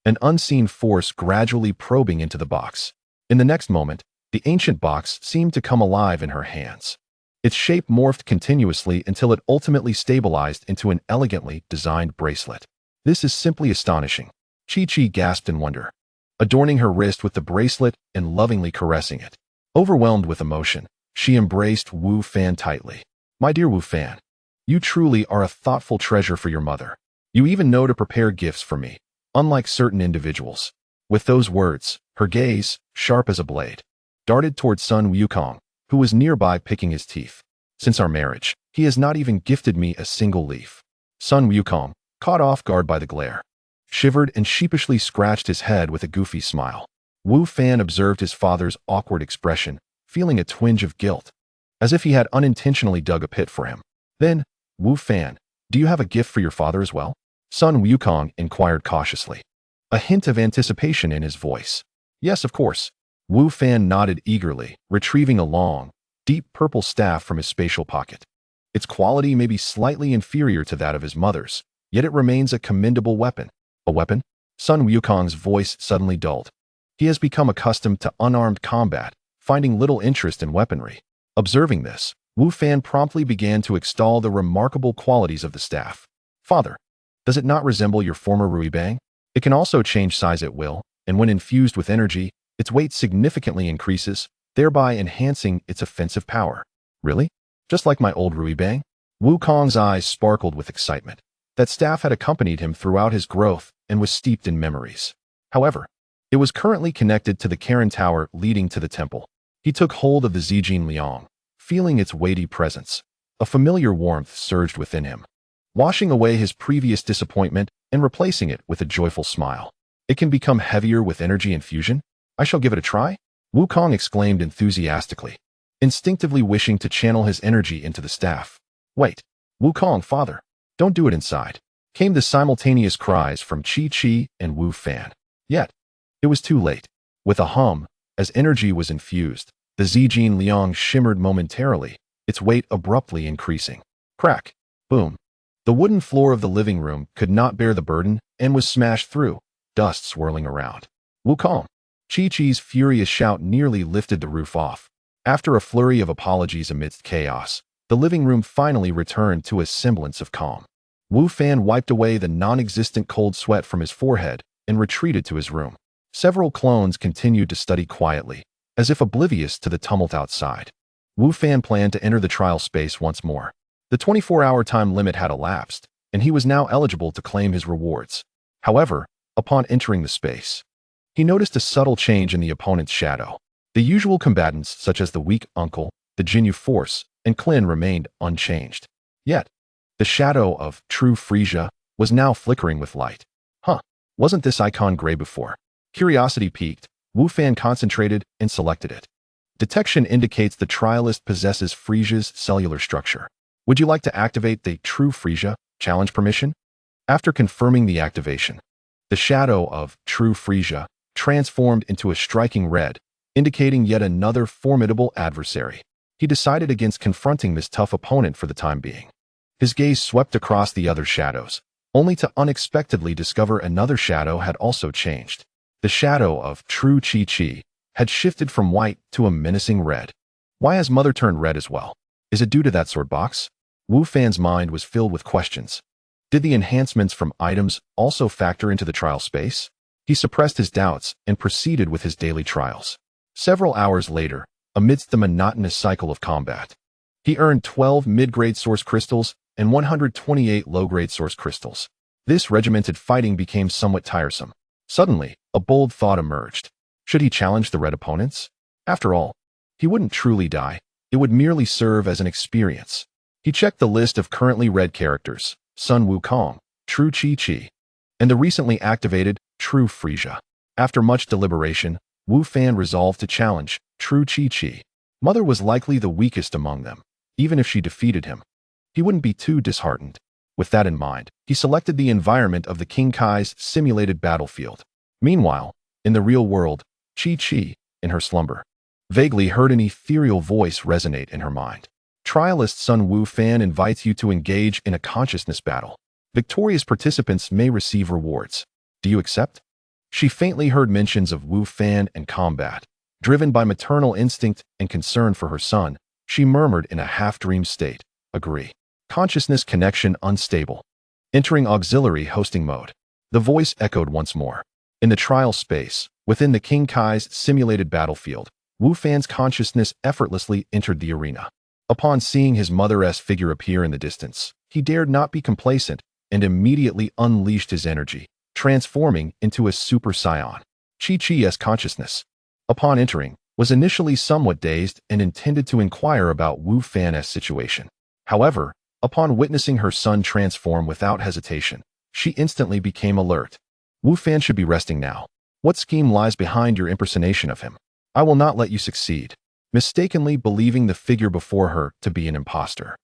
Speaker 1: an unseen force gradually probing into the box. In the next moment, the ancient box seemed to come alive in her hands. Its shape morphed continuously until it ultimately stabilized into an elegantly designed bracelet. This is simply astonishing. Chi-Chi gasped in wonder, adorning her wrist with the bracelet and lovingly caressing it. Overwhelmed with emotion, she embraced Wu Fan tightly. My dear Wu Fan, you truly are a thoughtful treasure for your mother. You even know to prepare gifts for me, unlike certain individuals. With those words, her gaze, sharp as a blade, darted toward Sun Wukong, who was nearby picking his teeth. Since our marriage, he has not even gifted me a single leaf. Sun Wukong, caught off guard by the glare, shivered and sheepishly scratched his head with a goofy smile. Wu Fan observed his father's awkward expression, feeling a twinge of guilt, as if he had unintentionally dug a pit for him. Then, Wu Fan, do you have a gift for your father as well? Sun Wukong inquired cautiously, a hint of anticipation in his voice. Yes, of course. Wu Fan nodded eagerly, retrieving a long, deep purple staff from his spatial pocket. Its quality may be slightly inferior to that of his mother's, yet it remains a commendable weapon. A weapon? Sun Wukong's voice suddenly dulled. He has become accustomed to unarmed combat, finding little interest in weaponry. Observing this, Wu Fan promptly began to extol the remarkable qualities of the staff. Father, does it not resemble your former Ruibang? It can also change size at will, and when infused with energy, its weight significantly increases, thereby enhancing its offensive power. Really? Just like my old Ruibang? Wukong's eyes sparkled with excitement. That staff had accompanied him throughout his growth and was steeped in memories. However, it was currently connected to the Karen Tower leading to the temple. He took hold of the Zijin Liang, feeling its weighty presence. A familiar warmth surged within him, washing away his previous disappointment and replacing it with a joyful smile. It can become heavier with energy infusion? I shall give it a try? Wukong exclaimed enthusiastically, instinctively wishing to channel his energy into the staff. Wait, Wukong, father, don't do it inside, came the simultaneous cries from Chi-Chi and Wu Fan. Yet, it was too late. With a hum, as energy was infused, the Zijin Liang shimmered momentarily, its weight abruptly increasing. Crack! Boom! The wooden floor of the living room could not bear the burden and was smashed through, dust swirling around. Wukong! Chi-Chi's furious shout nearly lifted the roof off. After a flurry of apologies amidst chaos, the living room finally returned to a semblance of calm. Wu Fan wiped away the non-existent cold sweat from his forehead and retreated to his room. Several clones continued to study quietly, as if oblivious to the tumult outside. Wu Fan planned to enter the trial space once more. The 24-hour time limit had elapsed, and he was now eligible to claim his rewards. However, upon entering the space, he noticed a subtle change in the opponent's shadow. The usual combatants, such as the weak uncle, the Jinyu Force, and Klin remained unchanged. Yet, the shadow of true Frisia was now flickering with light. Huh, wasn't this icon gray before? Curiosity piqued, Wu Fan concentrated and selected it. Detection indicates the trialist possesses Frisia's cellular structure. Would you like to activate the True Frisia challenge permission? After confirming the activation, the shadow of True Frisia transformed into a striking red, indicating yet another formidable adversary. He decided against confronting this tough opponent for the time being. His gaze swept across the other shadows, only to unexpectedly discover another shadow had also changed. The shadow of True Chi-Chi had shifted from white to a menacing red. Why has Mother turned red as well? Is it due to that sword box? Wu Fan's mind was filled with questions. Did the enhancements from items also factor into the trial space? He suppressed his doubts and proceeded with his daily trials. Several hours later, amidst the monotonous cycle of combat, he earned 12 mid-grade source crystals and 128 low-grade source crystals. This regimented fighting became somewhat tiresome. Suddenly, a bold thought emerged. Should he challenge the red opponents? After all, he wouldn't truly die. It would merely serve as an experience. He checked the list of currently red characters: Sun Wukong, True Chi-Chi, and the recently activated True Frisia. After much deliberation, Wu Fan resolved to challenge True Chi-Chi. Mother was likely the weakest among them. Even if she defeated him, he wouldn't be too disheartened. With that in mind, he selected the environment of the King Kai's simulated battlefield. Meanwhile, in the real world, Chi-Chi, in her slumber, vaguely heard an ethereal voice resonate in her mind. Trialist Sun Wu Fan invites you to engage in a consciousness battle. Victorious participants may receive rewards. Do you accept? She faintly heard mentions of Wu Fan and combat. Driven by maternal instinct and concern for her son, she murmured in a half-dream state, "Agree." Consciousness connection unstable. Entering auxiliary hosting mode. The voice echoed once more. In the trial space, within the King Kai's simulated battlefield, Wu Fan's consciousness effortlessly entered the arena. Upon seeing his mother-esque figure appear in the distance, he dared not be complacent and immediately unleashed his energy, transforming into a Super Saiyan. Chi-Chi's consciousness, upon entering, was initially somewhat dazed and intended to inquire about Wu Fan's situation. However, upon witnessing her son transform without hesitation, she instantly became alert. Wu Fan should be resting now. What scheme lies behind your impersonation of him? I will not let you succeed. Mistakenly believing the figure before her to be an imposter,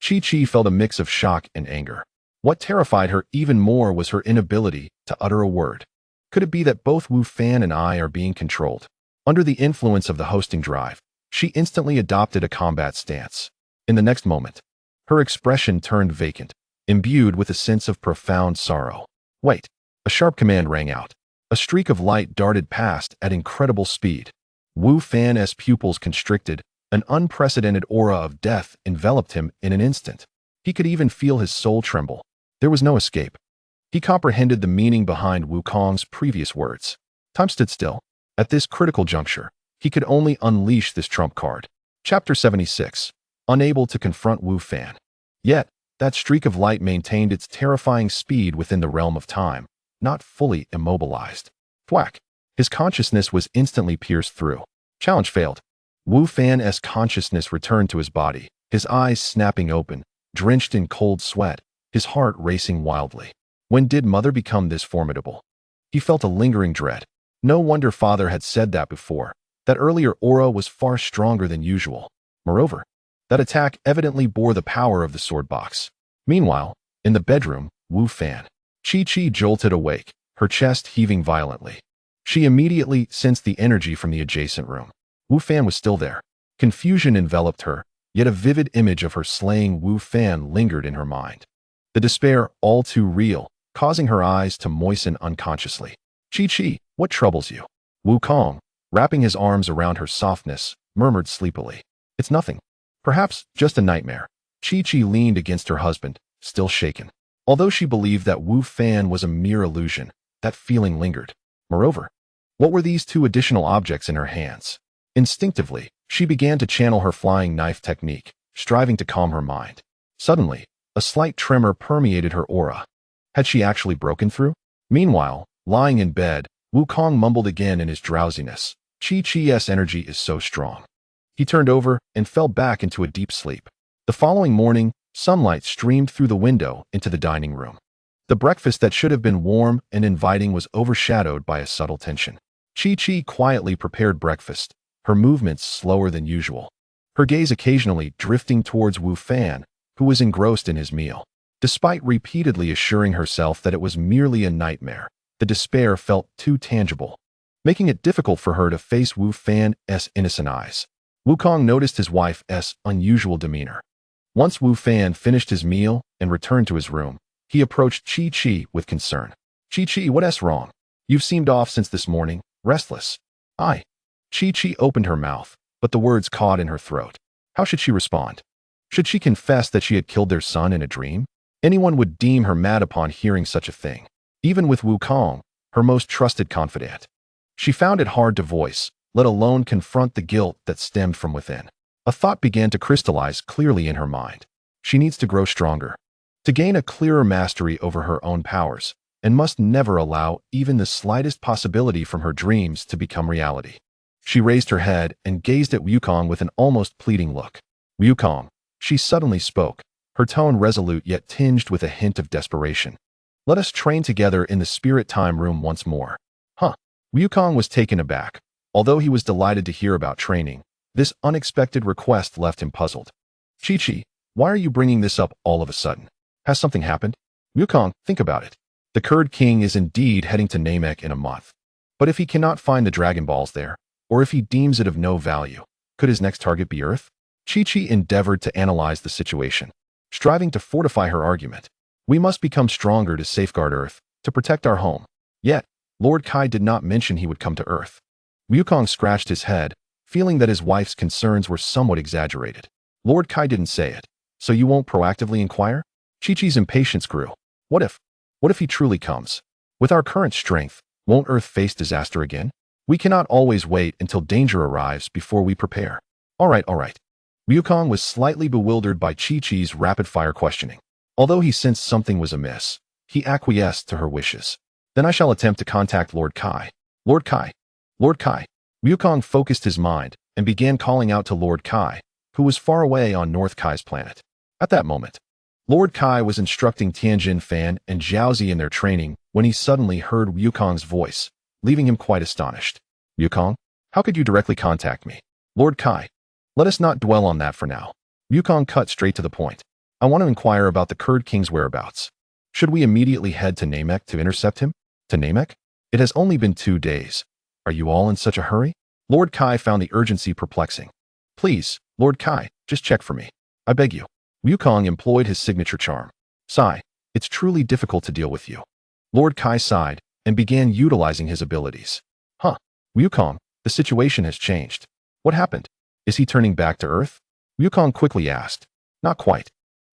Speaker 1: Chi-Chi felt a mix of shock and anger. What terrified her even more was her inability to utter a word. Could it be that both Wu Fan and I are being controlled? Under the influence of the hosting drive, she instantly adopted a combat stance. In the next moment, her expression turned vacant, imbued with a sense of profound sorrow. Wait! A sharp command rang out. A streak of light darted past at incredible speed. Wu Fan's pupils constricted. An unprecedented aura of death enveloped him in an instant. He could even feel his soul tremble. There was no escape. He comprehended the meaning behind Wukong's previous words. Time stood still. At this critical juncture, he could only unleash this trump card. Chapter 76. Unable to confront Wu Fan. Yet, that streak of light maintained its terrifying speed within the realm of time, not fully immobilized. Thwack! His consciousness was instantly pierced through. Challenge failed. Wu Fan's consciousness returned to his body, his eyes snapping open, drenched in cold sweat, his heart racing wildly. When did Mother become this formidable? He felt a lingering dread. No wonder Father had said that before. That earlier aura was far stronger than usual. Moreover, that attack evidently bore the power of the sword box. Meanwhile, in the bedroom, Wu Fan. Chi-Chi jolted awake, her chest heaving violently. She immediately sensed the energy from the adjacent room. Wu Fan was still there. Confusion enveloped her, yet a vivid image of her slaying Wu Fan lingered in her mind. The despair, all too real, causing her eyes to moisten unconsciously. Chi-Chi, what troubles you? Wukong, wrapping his arms around her softness, murmured sleepily. It's nothing. Perhaps just a nightmare. Chi-Chi leaned against her husband, still shaken. Although she believed that Wu Fan was a mere illusion, that feeling lingered. Moreover, what were these two additional objects in her hands? Instinctively, she began to channel her flying knife technique, striving to calm her mind. Suddenly, a slight tremor permeated her aura. Had she actually broken through? Meanwhile, lying in bed, Wukong mumbled again in his drowsiness. Chi-Chi's energy is so strong. He turned over and fell back into a deep sleep. The following morning, sunlight streamed through the window into the dining room. The breakfast that should have been warm and inviting was overshadowed by a subtle tension. Chi-Chi quietly prepared breakfast, her movements slower than usual, her gaze occasionally drifting towards Wu Fan, who was engrossed in his meal. Despite repeatedly assuring herself that it was merely a nightmare, the despair felt too tangible. making it difficult for her to face Wu Fan's innocent eyes. Wukong noticed his wife's unusual demeanor. Once Wu Fan finished his meal and returned to his room, he approached Chi-Chi with concern. Chi-Chi, what's wrong? You've seemed off since this morning, restless. Chi-Chi opened her mouth, but the words caught in her throat. How should she respond? Should she confess that she had killed their son in a dream? Anyone would deem her mad upon hearing such a thing, even with Wukong, her most trusted confidant. She found it hard to voice, let alone confront the guilt that stemmed from within. A thought began to crystallize clearly in her mind. She needs to grow stronger, to gain a clearer mastery over her own powers, and must never allow even the slightest possibility from her dreams to become reality. She raised her head and gazed at Wukong with an almost pleading look. Wukong, she suddenly spoke, her tone resolute yet tinged with a hint of desperation. Let us train together in the spirit time room once more. Wukong was taken aback. Although he was delighted to hear about training, this unexpected request left him puzzled. Chi-Chi, why are you bringing this up all of a sudden? Has something happened? Wukong, think about it. The Kurd King is indeed heading to Namek in a month. But if he cannot find the Dragon Balls there, or if he deems it of no value, could his next target be Earth? Chi-Chi endeavored to analyze the situation, striving to fortify her argument. We must become stronger to safeguard Earth, to protect our home. Yet, Lord Kai did not mention he would come to Earth. Wukong scratched his head, feeling that his wife's concerns were somewhat exaggerated. Lord Kai didn't say it, so you won't proactively inquire? Chi-Chi's impatience grew. What if he truly comes? With our current strength, won't Earth face disaster again? We cannot always wait until danger arrives before we prepare. All right. Wukong was slightly bewildered by Chi-Chi's rapid-fire questioning. Although he sensed something was amiss, he acquiesced to her wishes. Then I shall attempt to contact Lord Kai. Lord Kai. Wukong focused his mind and began calling out to Lord Kai, who was far away on North Kai's planet. At that moment, Lord Kai was instructing Tianjin Fan and Zhaozi in their training when he suddenly heard Wukong's voice, leaving him quite astonished. Wukong, how could you directly contact me? Lord Kai, let us not dwell on that for now. Wukong cut straight to the point. I want to inquire about the Kurd King's whereabouts. Should we immediately head to Namek to intercept him? To Namek? It has only been 2 days. Are you all in such a hurry? Lord Kai found the urgency perplexing. Please, Lord Kai, just check for me. I beg you. Wukong employed his signature charm. Sigh, it's truly difficult to deal with you. Lord Kai sighed and began utilizing his abilities. Wukong, the situation has changed. What happened? Is he turning back to Earth? Wukong quickly asked. Not quite.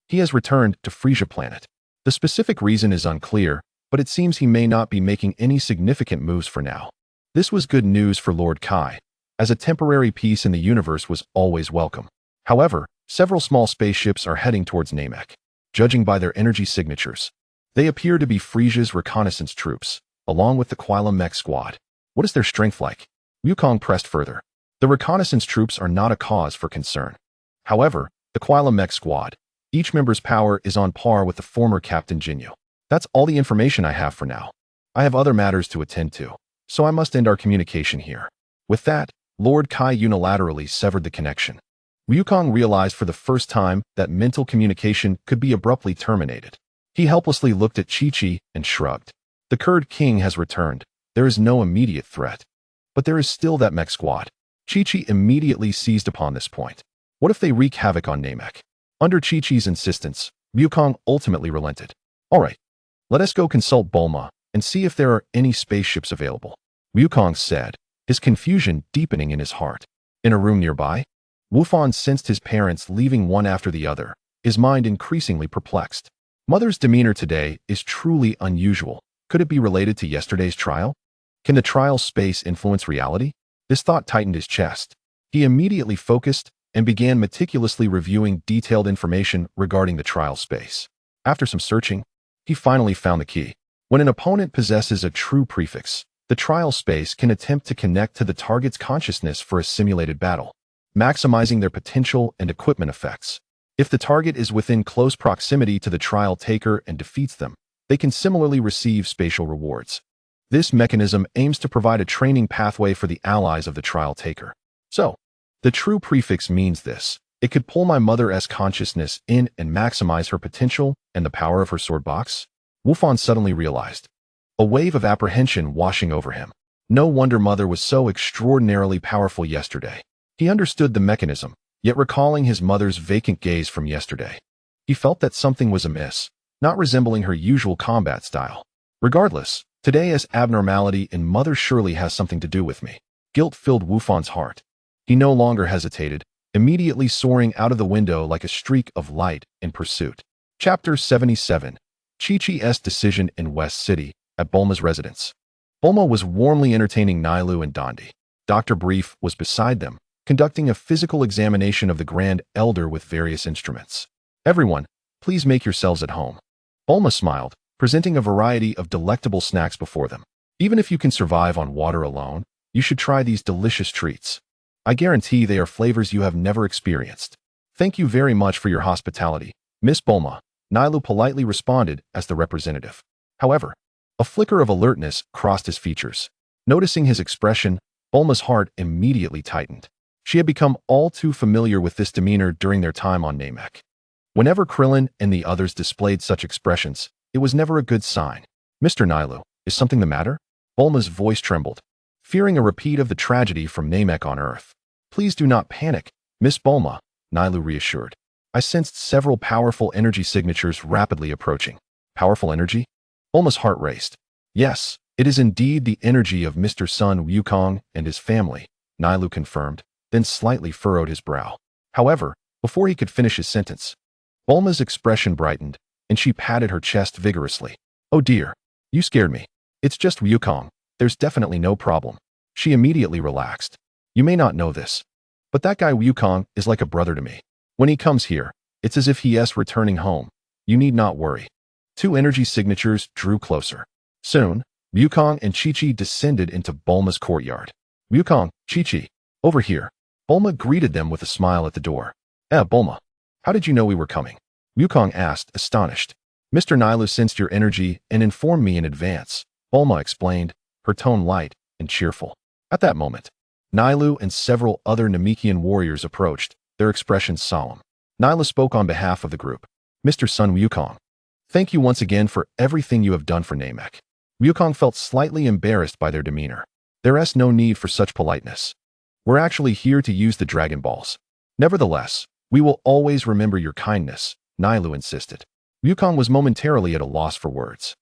Speaker 1: He has returned to Frisia planet. The specific reason is unclear, but it seems he may not be making any significant moves for now. This was good news for Lord Kai, as a temporary peace in the universe was always welcome. However, several small spaceships are heading towards Namek. Judging by their energy signatures, they appear to be Frisia's reconnaissance troops, along with the Quila mech squad. What is their strength like? Wukong pressed further. The reconnaissance troops are not a cause for concern. However, the Quila mech squad, each member's power is on par with the former Captain Jinyu. That's all the information I have for now. I have other matters to attend to, so I must end our communication here. With that, Lord Kai unilaterally severed the connection. Wukong realized for the first time that mental communication could be abruptly terminated. He helplessly looked at Chi-Chi and shrugged. The Kurd King has returned. There is no immediate threat. But there is still that mech squad. Chi-Chi immediately seized upon this point. What if they wreak havoc on Namek? Under Chi-Chi's insistence, Wukong ultimately relented. All right, let us go consult Bulma and see if there are any spaceships available. Wukong said, his confusion deepening in his heart. In a room nearby, Wufan sensed his parents leaving one after the other, his mind increasingly perplexed. Mother's demeanor today is truly unusual. Could it be related to yesterday's trial? Can the trial space influence reality? This thought tightened his chest. He immediately focused and began meticulously reviewing detailed information regarding the trial space. After some searching, he finally found the key. When an opponent possesses a true prefix, the trial space can attempt to connect to the target's consciousness for a simulated battle, maximizing their potential and equipment effects. If the target is within close proximity to the trial taker and defeats them, they can similarly receive spatial rewards. This mechanism aims to provide a training pathway for the allies of the trial taker. So, the true prefix means this. It could pull my mother's consciousness in and maximize her potential and the power of her sword box? Wufan suddenly realized. A wave of apprehension washing over him. No wonder Mother was so extraordinarily powerful yesterday. He understood the mechanism, yet recalling his mother's vacant gaze from yesterday, he felt that something was amiss, not resembling her usual combat style. Regardless, today's abnormality in Mother surely has something to do with me. Guilt filled Wufan's heart. He no longer hesitated, immediately soaring out of the window like a streak of light in pursuit. Chapter 77. Chi-Chi's decision in West City, at Bulma's residence. Bulma was warmly entertaining Nailu and Dondi. Dr. Brief was beside them, conducting a physical examination of the Grand Elder with various instruments. Everyone, please make yourselves at home. Bulma smiled, presenting a variety of delectable snacks before them. Even if you can survive on water alone, you should try these delicious treats. I guarantee they are flavors you have never experienced. Thank you very much for your hospitality, Miss Bulma, Nailu politely responded as the representative. However, a flicker of alertness crossed his features. Noticing his expression, Bulma's heart immediately tightened. She had become all too familiar with this demeanor during their time on Namek. Whenever Krillin and the others displayed such expressions, it was never a good sign. Mr. Nailu, is something the matter? Bulma's voice trembled, fearing a repeat of the tragedy from Namek on Earth. Please do not panic, Miss Bulma, Nailu reassured. I sensed several powerful energy signatures rapidly approaching. Powerful energy? Bulma's heart raced. Yes, it is indeed the energy of Mr. Sun Wukong and his family, Nailu confirmed, then slightly furrowed his brow. However, before he could finish his sentence, Bulma's expression brightened, and she patted her chest vigorously. Oh dear, you scared me. It's just Wukong. There's definitely no problem. She immediately relaxed. You may not know this, but that guy Wukong is like a brother to me. When he comes here, it's as if he is returning home. You need not worry. Two energy signatures drew closer. Soon, Wukong and Chi-Chi descended into Bulma's courtyard. Wukong, Chi-Chi, over here. Bulma greeted them with a smile at the door. Bulma, how did you know we were coming? Wukong asked, astonished. Mr. Nailu sensed your energy and informed me in advance, Bulma explained, her tone light and cheerful. At that moment, Nailu and several other Namekian warriors approached, their expressions solemn. Nailu spoke on behalf of the group. Mr. Sun Wukong, thank you once again for everything you have done for Namek. Wukong felt slightly embarrassed by their demeanor. There is no need for such politeness. We're actually here to use the Dragon Balls. Nevertheless, we will always remember your kindness, Nailu insisted. Wukong was momentarily at a loss for words.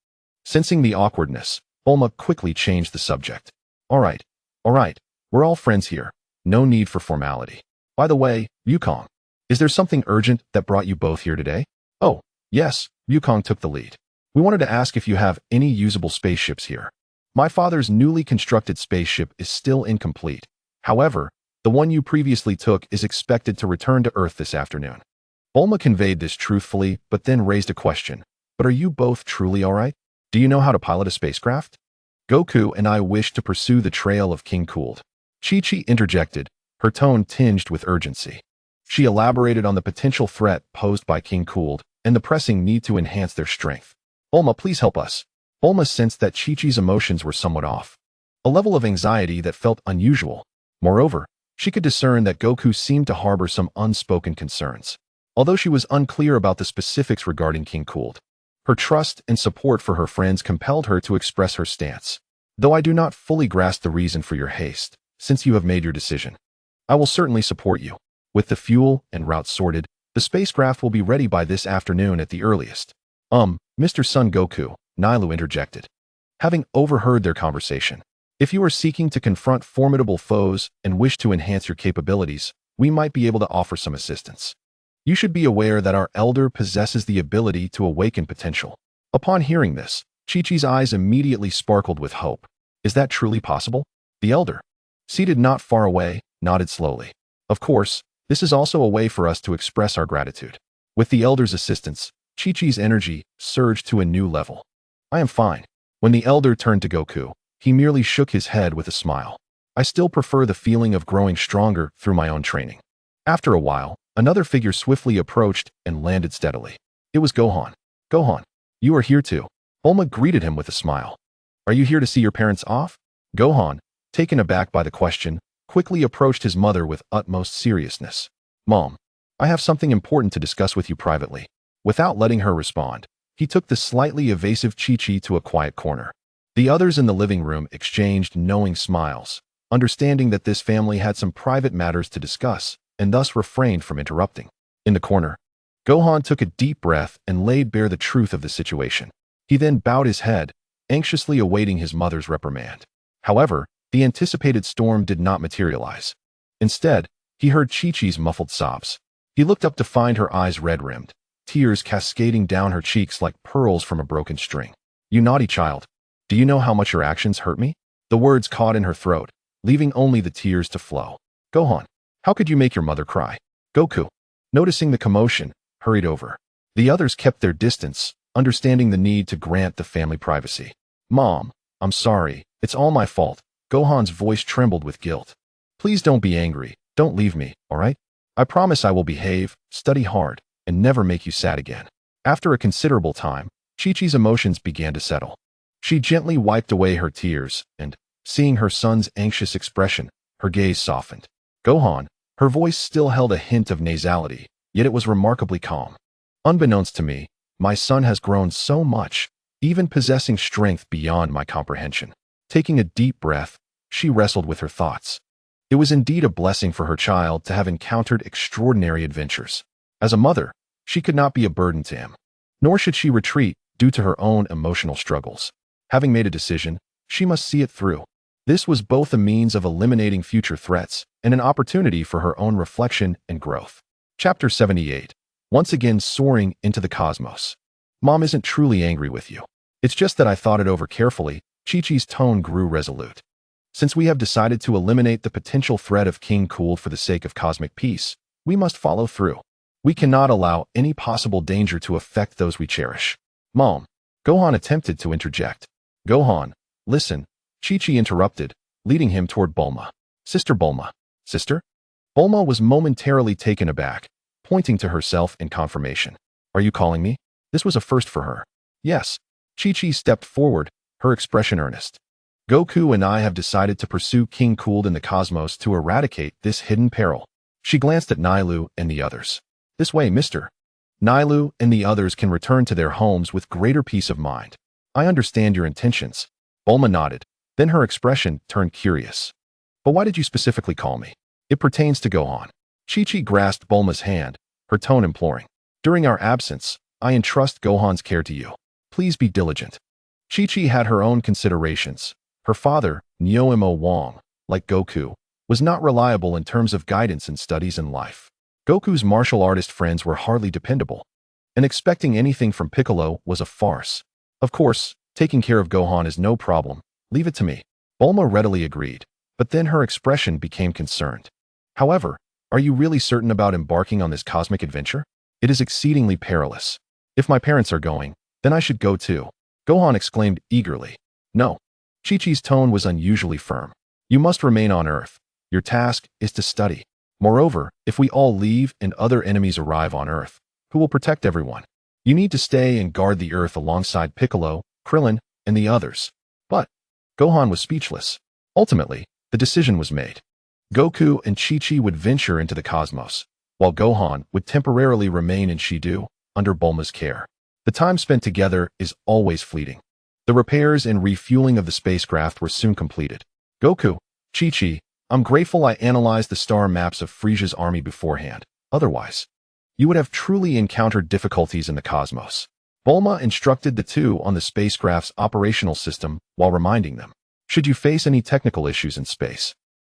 Speaker 1: Sensing the awkwardness, Bulma quickly changed the subject. All right, we're all friends here. No need for formality. By the way, Wukong, is there something urgent that brought you both here today? Oh, yes, Wukong took the lead. We wanted to ask if you have any usable spaceships here. My father's newly constructed spaceship is still incomplete. However, the one you previously took is expected to return to Earth this afternoon. Bulma conveyed this truthfully, but then raised a question. But are you both truly all right? Do you know how to pilot a spacecraft? Goku and I wish to pursue the trail of King Cooled. Chi-Chi interjected, her tone tinged with urgency. She elaborated on the potential threat posed by King Cooled and the pressing need to enhance their strength. Bulma, please help us. Bulma sensed that Chi-Chi's emotions were somewhat off. A level of anxiety that felt unusual. Moreover, she could discern that Goku seemed to harbor some unspoken concerns. Although she was unclear about the specifics regarding King Cooled, her trust and support for her friends compelled her to express her stance. Though I do not fully grasp the reason for your haste, since you have made your decision, I will certainly support you. With the fuel and route sorted, the spacecraft will be ready by this afternoon at the earliest. Mr. Son Goku, Nailu interjected, having overheard their conversation. If you are seeking to confront formidable foes and wish to enhance your capabilities, we might be able to offer some assistance. You should be aware that our elder possesses the ability to awaken potential. Upon hearing this, Chi-Chi's eyes immediately sparkled with hope. Is that truly possible? The elder, seated not far away, nodded slowly. Of course, this is also a way for us to express our gratitude. With the elder's assistance, Chi-Chi's energy surged to a new level. I am fine. When the elder turned to Goku, he merely shook his head with a smile. I still prefer the feeling of growing stronger through my own training. After a while, another figure swiftly approached and landed steadily. It was Gohan. Gohan, you are here too. Bulma greeted him with a smile. Are you here to see your parents off? Gohan, taken aback by the question, quickly approached his mother with utmost seriousness. Mom, I have something important to discuss with you privately. Without letting her respond, he took the slightly evasive Chi-Chi to a quiet corner. The others in the living room exchanged knowing smiles, understanding that this family had some private matters to discuss, and thus refrained from interrupting. In the corner, Gohan took a deep breath and laid bare the truth of the situation. He then bowed his head, anxiously awaiting his mother's reprimand. However, the anticipated storm did not materialize. Instead, he heard Chi-Chi's muffled sobs. He looked up to find her eyes red-rimmed, tears cascading down her cheeks like pearls from a broken string. "You naughty child. Do you know how much your actions hurt me?" The words caught in her throat, leaving only the tears to flow. "Gohan, how could you make your mother cry?" Goku, noticing the commotion, hurried over. The others kept their distance, understanding the need to grant the family privacy. "Mom, I'm sorry. It's all my fault." Gohan's voice trembled with guilt. "Please don't be angry. Don't leave me, all right? I promise I will behave, study hard, and never make you sad again." After a considerable time, Chi-Chi's emotions began to settle. She gently wiped away her tears, and, seeing her son's anxious expression, her gaze softened. "Gohan," her voice still held a hint of nasality, yet it was remarkably calm. "Unbeknownst to me, my son has grown so much, even possessing strength beyond my comprehension." Taking a deep breath, she wrestled with her thoughts. It was indeed a blessing for her child to have encountered extraordinary adventures. As a mother, she could not be a burden to him, nor should she retreat due to her own emotional struggles. Having made a decision, she must see it through. This was both a means of eliminating future threats and an opportunity for her own reflection and growth. Chapter 78. Once again soaring into the cosmos. "Mom isn't truly angry with you. It's just that I thought it over carefully." Chi-Chi's tone grew resolute. "Since we have decided to eliminate the potential threat of King Cool for the sake of cosmic peace, we must follow through. We cannot allow any possible danger to affect those we cherish." "Mom," Gohan attempted to interject. "Gohan, listen," Chi-Chi interrupted, leading him toward Bulma. "Sister Bulma." "Sister?" Bulma was momentarily taken aback, pointing to herself in confirmation. "Are you calling me?" This was a first for her. "Yes." Chi-Chi stepped forward, her expression earnest. "Goku and I have decided to pursue King Cool in the cosmos to eradicate this hidden peril." She glanced at Nailu and the others. "This way, mister." Nailu and the others can return to their homes with greater peace of mind. "I understand your intentions." Bulma nodded, then her expression turned curious. "But why did you specifically call me?" "It pertains to Gohan." Chi-Chi grasped Bulma's hand, her tone imploring. "During our absence, I entrust Gohan's care to you. Please be diligent." Chi-Chi had her own considerations. Her father, Nyoemo Wong, like Goku, was not reliable in terms of guidance in studies and life. Goku's martial artist friends were hardly dependable, and expecting anything from Piccolo was a farce. "Of course, taking care of Gohan is no problem. Leave it to me." Bulma readily agreed, but then her expression became concerned. "However, are you really certain about embarking on this cosmic adventure? It is exceedingly perilous. If my parents are going, then I should go too." Gohan exclaimed eagerly. "No." Chi-Chi's tone was unusually firm. "You must remain on Earth. Your task is to study. Moreover, if we all leave and other enemies arrive on Earth, who will protect everyone? You need to stay and guard the Earth alongside Piccolo, Krillin, and the others." But Gohan was speechless. Ultimately, the decision was made. Goku and Chi-Chi would venture into the cosmos, while Gohan would temporarily remain in Shidu under Bulma's care. The time spent together is always fleeting. The repairs and refueling of the spacecraft were soon completed. "Goku, Chi-Chi, I'm grateful I analyzed the star maps of Frisia's army beforehand. Otherwise, you would have truly encountered difficulties in the cosmos." Bulma instructed the two on the spacecraft's operational system while reminding them, "Should you face any technical issues in space,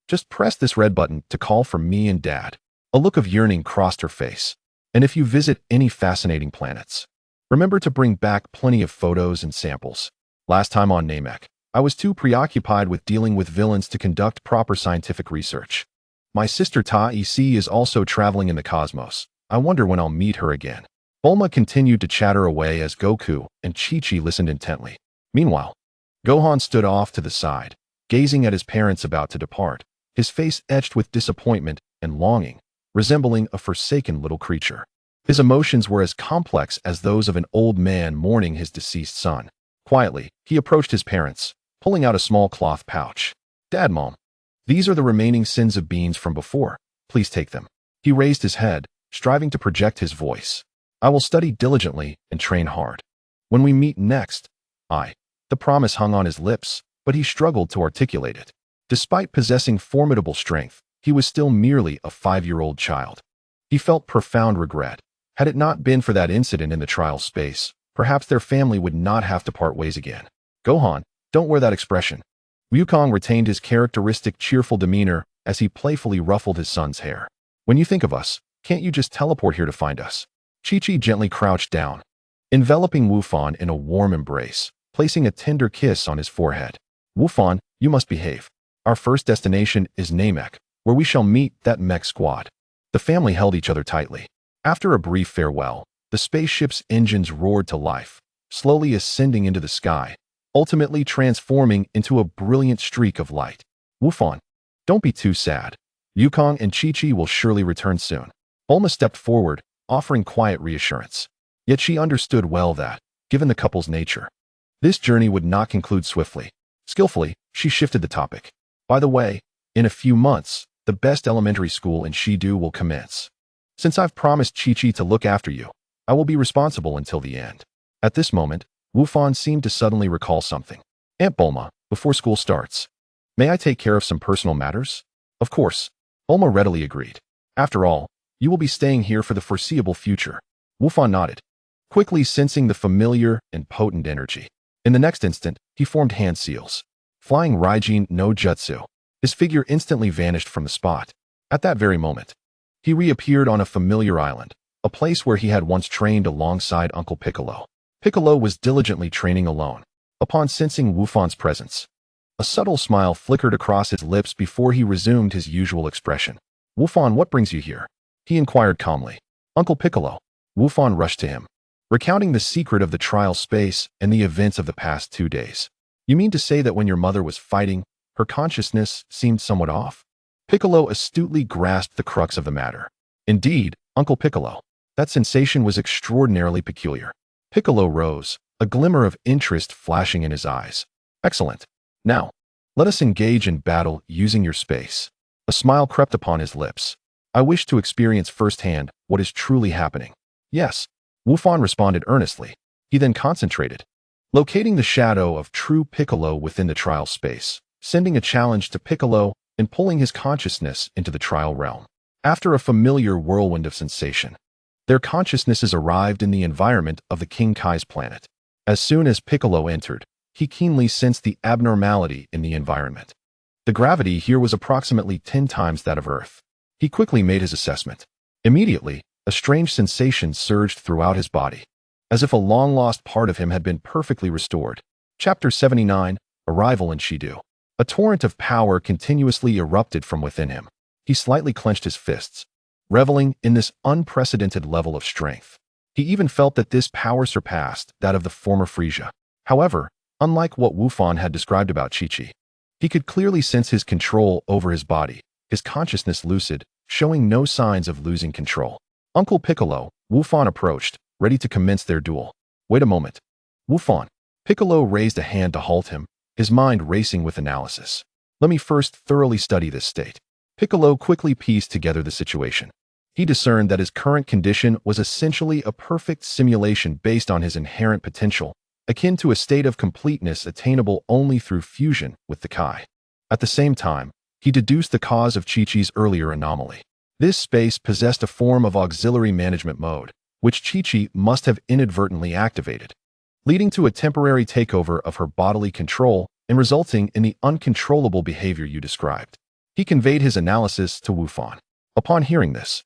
Speaker 1: just press this red button to call for me and Dad." A look of yearning crossed her face. "And if you visit any fascinating planets, remember to bring back plenty of photos and samples. Last time on Namek, I was too preoccupied with dealing with villains to conduct proper scientific research. My sister Ta-EC is also traveling in the cosmos. I wonder when I'll meet her again." Bulma continued to chatter away as Goku and Chi-Chi listened intently. Meanwhile, Gohan stood off to the side, gazing at his parents about to depart, his face etched with disappointment and longing, resembling a forsaken little creature. His emotions were as complex as those of an old man mourning his deceased son. Quietly, he approached his parents, pulling out a small cloth pouch. "Dad, Mom, these are the remaining sins of beans from before. Please take them." He raised his head, striving to project his voice. "I will study diligently and train hard. When we meet next, I..." The promise hung on his lips, but he struggled to articulate it. Despite possessing formidable strength, he was still merely a 5-year-old child. He felt profound regret. Had it not been for that incident in the trial space, perhaps their family would not have to part ways again. Gohan, don't wear that expression. Wukong retained his characteristic cheerful demeanor as he playfully ruffled his son's hair. When you think of us, can't you just teleport here to find us? Chi-Chi gently crouched down, enveloping Wufan in a warm embrace, placing a tender kiss on his forehead. Wufan, you must behave. Our first destination is Namek, where we shall meet that mech squad. The family held each other tightly. After a brief farewell, the spaceship's engines roared to life, slowly ascending into the sky, ultimately transforming into a brilliant streak of light. Wufan, don't be too sad. Wukong and Chi-Chi will surely return soon. Bulma stepped forward, offering quiet reassurance. Yet she understood well that, given the couple's nature, this journey would not conclude swiftly. Skillfully, she shifted the topic. By the way, in a few months, the best elementary school in Shidu will commence. Since I've promised Chi-Chi to look after you, I will be responsible until the end. At this moment, Wufan seemed to suddenly recall something. Aunt Bulma, before school starts, may I take care of some personal matters? Of course. Bulma readily agreed. After all, you will be staying here for the foreseeable future. Wufan nodded, quickly sensing the familiar and potent energy. In the next instant, he formed hand seals. Flying Raijin no Jutsu, his figure instantly vanished from the spot. At that very moment, he reappeared on a familiar island, a place where he had once trained alongside Uncle Piccolo. Piccolo was diligently training alone. Upon sensing Wufan's presence, a subtle smile flickered across his lips before he resumed his usual expression. Wufan, what brings you here? He inquired calmly. Uncle Piccolo. Wufan rushed to him, recounting the secret of the trial space and the events of the past 2 days. You mean to say that when your mother was fighting, her consciousness seemed somewhat off? Piccolo astutely grasped the crux of the matter. Indeed, Uncle Piccolo. That sensation was extraordinarily peculiar. Piccolo rose, a glimmer of interest flashing in his eyes. Excellent. Now, let us engage in battle using your space. A smile crept upon his lips. I wish to experience firsthand what is truly happening. Yes, Wufan responded earnestly. He then concentrated, locating the shadow of true Piccolo within the trial space, sending a challenge to Piccolo and pulling his consciousness into the trial realm. After a familiar whirlwind of sensation, their consciousnesses arrived in the environment of the King Kai's planet. As soon as Piccolo entered, he keenly sensed the abnormality in the environment. The gravity here was approximately 10 times that of Earth. He quickly made his assessment. Immediately, a strange sensation surged throughout his body, as if a long-lost part of him had been perfectly restored. Chapter 79, Arrival in Shidu. A torrent of power continuously erupted from within him. He slightly clenched his fists, reveling in this unprecedented level of strength. He even felt that this power surpassed that of the former Frisia. However, unlike what Wufan had described about Chi-Chi, he could clearly sense his control over his body, his consciousness lucid, showing no signs of losing control. Uncle Piccolo, Wufan approached, ready to commence their duel. Wait a moment. Wufan. Piccolo raised a hand to halt him, his mind racing with analysis. Let me first thoroughly study this state. Piccolo quickly pieced together the situation. He discerned that his current condition was essentially a perfect simulation based on his inherent potential, akin to a state of completeness attainable only through fusion with the Kai. At the same time, he deduced the cause of Chi-Chi's earlier anomaly. This space possessed a form of auxiliary management mode, which Chi-Chi must have inadvertently activated, leading to a temporary takeover of her bodily control and resulting in the uncontrollable behavior you described. He conveyed his analysis to Wufan. Upon hearing this,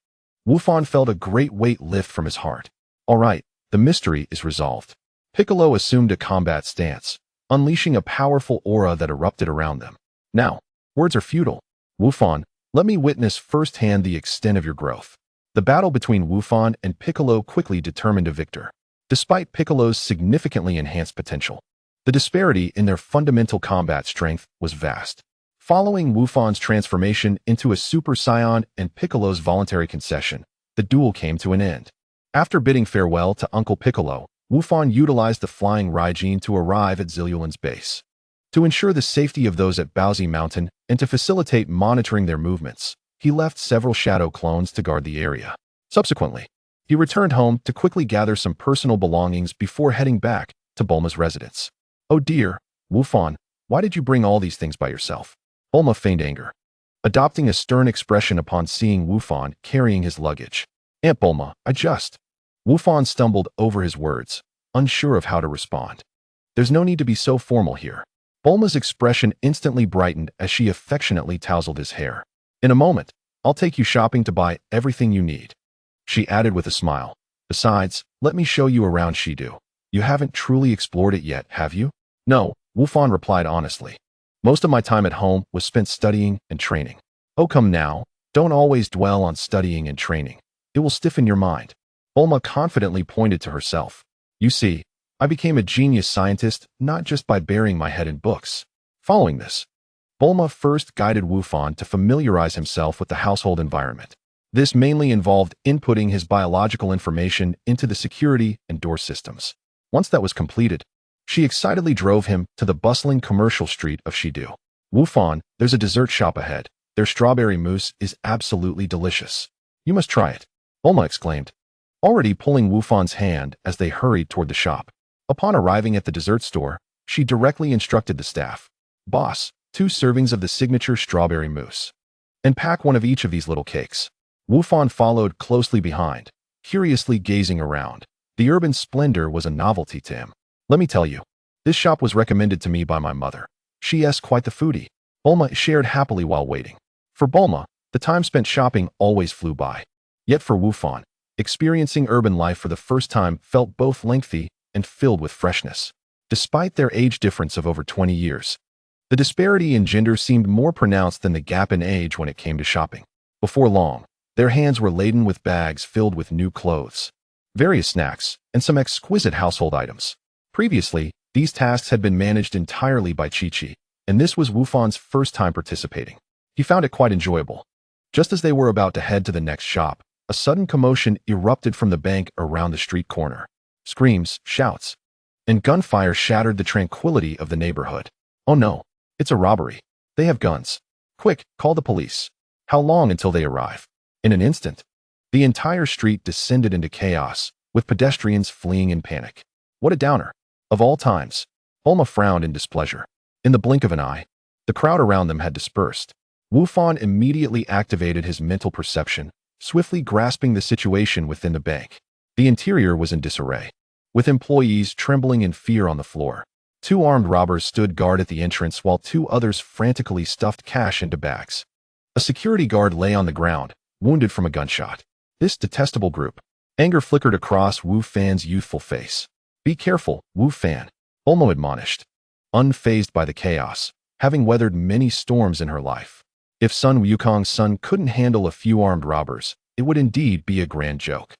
Speaker 1: Wufan felt a great weight lift from his heart. All right, the mystery is resolved. Piccolo assumed a combat stance, unleashing a powerful aura that erupted around them. Now, words are futile. Wufan, let me witness firsthand the extent of your growth. The battle between Wufan and Piccolo quickly determined a victor. Despite Piccolo's significantly enhanced potential, the disparity in their fundamental combat strength was vast. Following Wufan's transformation into a Super Saiyan and Piccolo's voluntary concession, the duel came to an end. After bidding farewell to Uncle Piccolo, Wufan utilized the flying Raijin to arrive at Ziluan's base. To ensure the safety of those at Baozi Mountain and to facilitate monitoring their movements, he left several shadow clones to guard the area. Subsequently, he returned home to quickly gather some personal belongings before heading back to Bulma's residence. Oh dear, Wufan, why did you bring all these things by yourself? Bulma feigned anger, adopting a stern expression upon seeing Wufan carrying his luggage. Aunt Bulma, Wufan stumbled over his words, unsure of how to respond. There's no need to be so formal here. Bulma's expression instantly brightened as she affectionately tousled his hair. In a moment, I'll take you shopping to buy everything you need. She added with a smile. Besides, let me show you around Shidu. You haven't truly explored it yet, have you? No, Wufan replied honestly. Most of my time at home was spent studying and training. Oh come now, don't always dwell on studying and training. It will stiffen your mind. Bulma confidently pointed to herself. You see, I became a genius scientist not just by burying my head in books. Following this, Bulma first guided Wufan to familiarize himself with the household environment. This mainly involved inputting his biological information into the security and door systems. Once that was completed, she excitedly drove him to the bustling commercial street of Shidu. Wufan, there's a dessert shop ahead. Their strawberry mousse is absolutely delicious. You must try it, Bulma exclaimed, already pulling Wufan's hand as they hurried toward the shop. Upon arriving at the dessert store, she directly instructed the staff. Boss, 2 servings of the signature strawberry mousse. And pack one of each of these little cakes. Wufan followed closely behind, curiously gazing around. The urban splendor was a novelty to him. Let me tell you, this shop was recommended to me by my mother. She is quite the foodie. Bulma shared happily while waiting. For Bulma, the time spent shopping always flew by. Yet for Wufan, experiencing urban life for the first time felt both lengthy and filled with freshness. Despite their age difference of over 20 years, the disparity in gender seemed more pronounced than the gap in age when it came to shopping. Before long, their hands were laden with bags filled with new clothes, various snacks, and some exquisite household items. Previously, these tasks had been managed entirely by Chi-Chi, and this was Wufan's first time participating. He found it quite enjoyable. Just as they were about to head to the next shop, a sudden commotion erupted from the bank around the street corner. Screams, shouts, and gunfire shattered the tranquility of the neighborhood. Oh no, it's a robbery. They have guns. Quick, call the police. How long until they arrive? In an instant, the entire street descended into chaos, with pedestrians fleeing in panic. What a downer. Of all times, Bulma frowned in displeasure. In the blink of an eye, the crowd around them had dispersed. Wufan immediately activated his mental perception, swiftly grasping the situation within the bank. The interior was in disarray, with employees trembling in fear on the floor. 2 armed robbers stood guard at the entrance while 2 others frantically stuffed cash into bags. A security guard lay on the ground, wounded from a gunshot. This detestable group. Anger flickered across Wu Fan's youthful face. Be careful, Wu Fan, Bulma admonished, unfazed by the chaos, having weathered many storms in her life. If Sun Wukong's son couldn't handle a few armed robbers, it would indeed be a grand joke.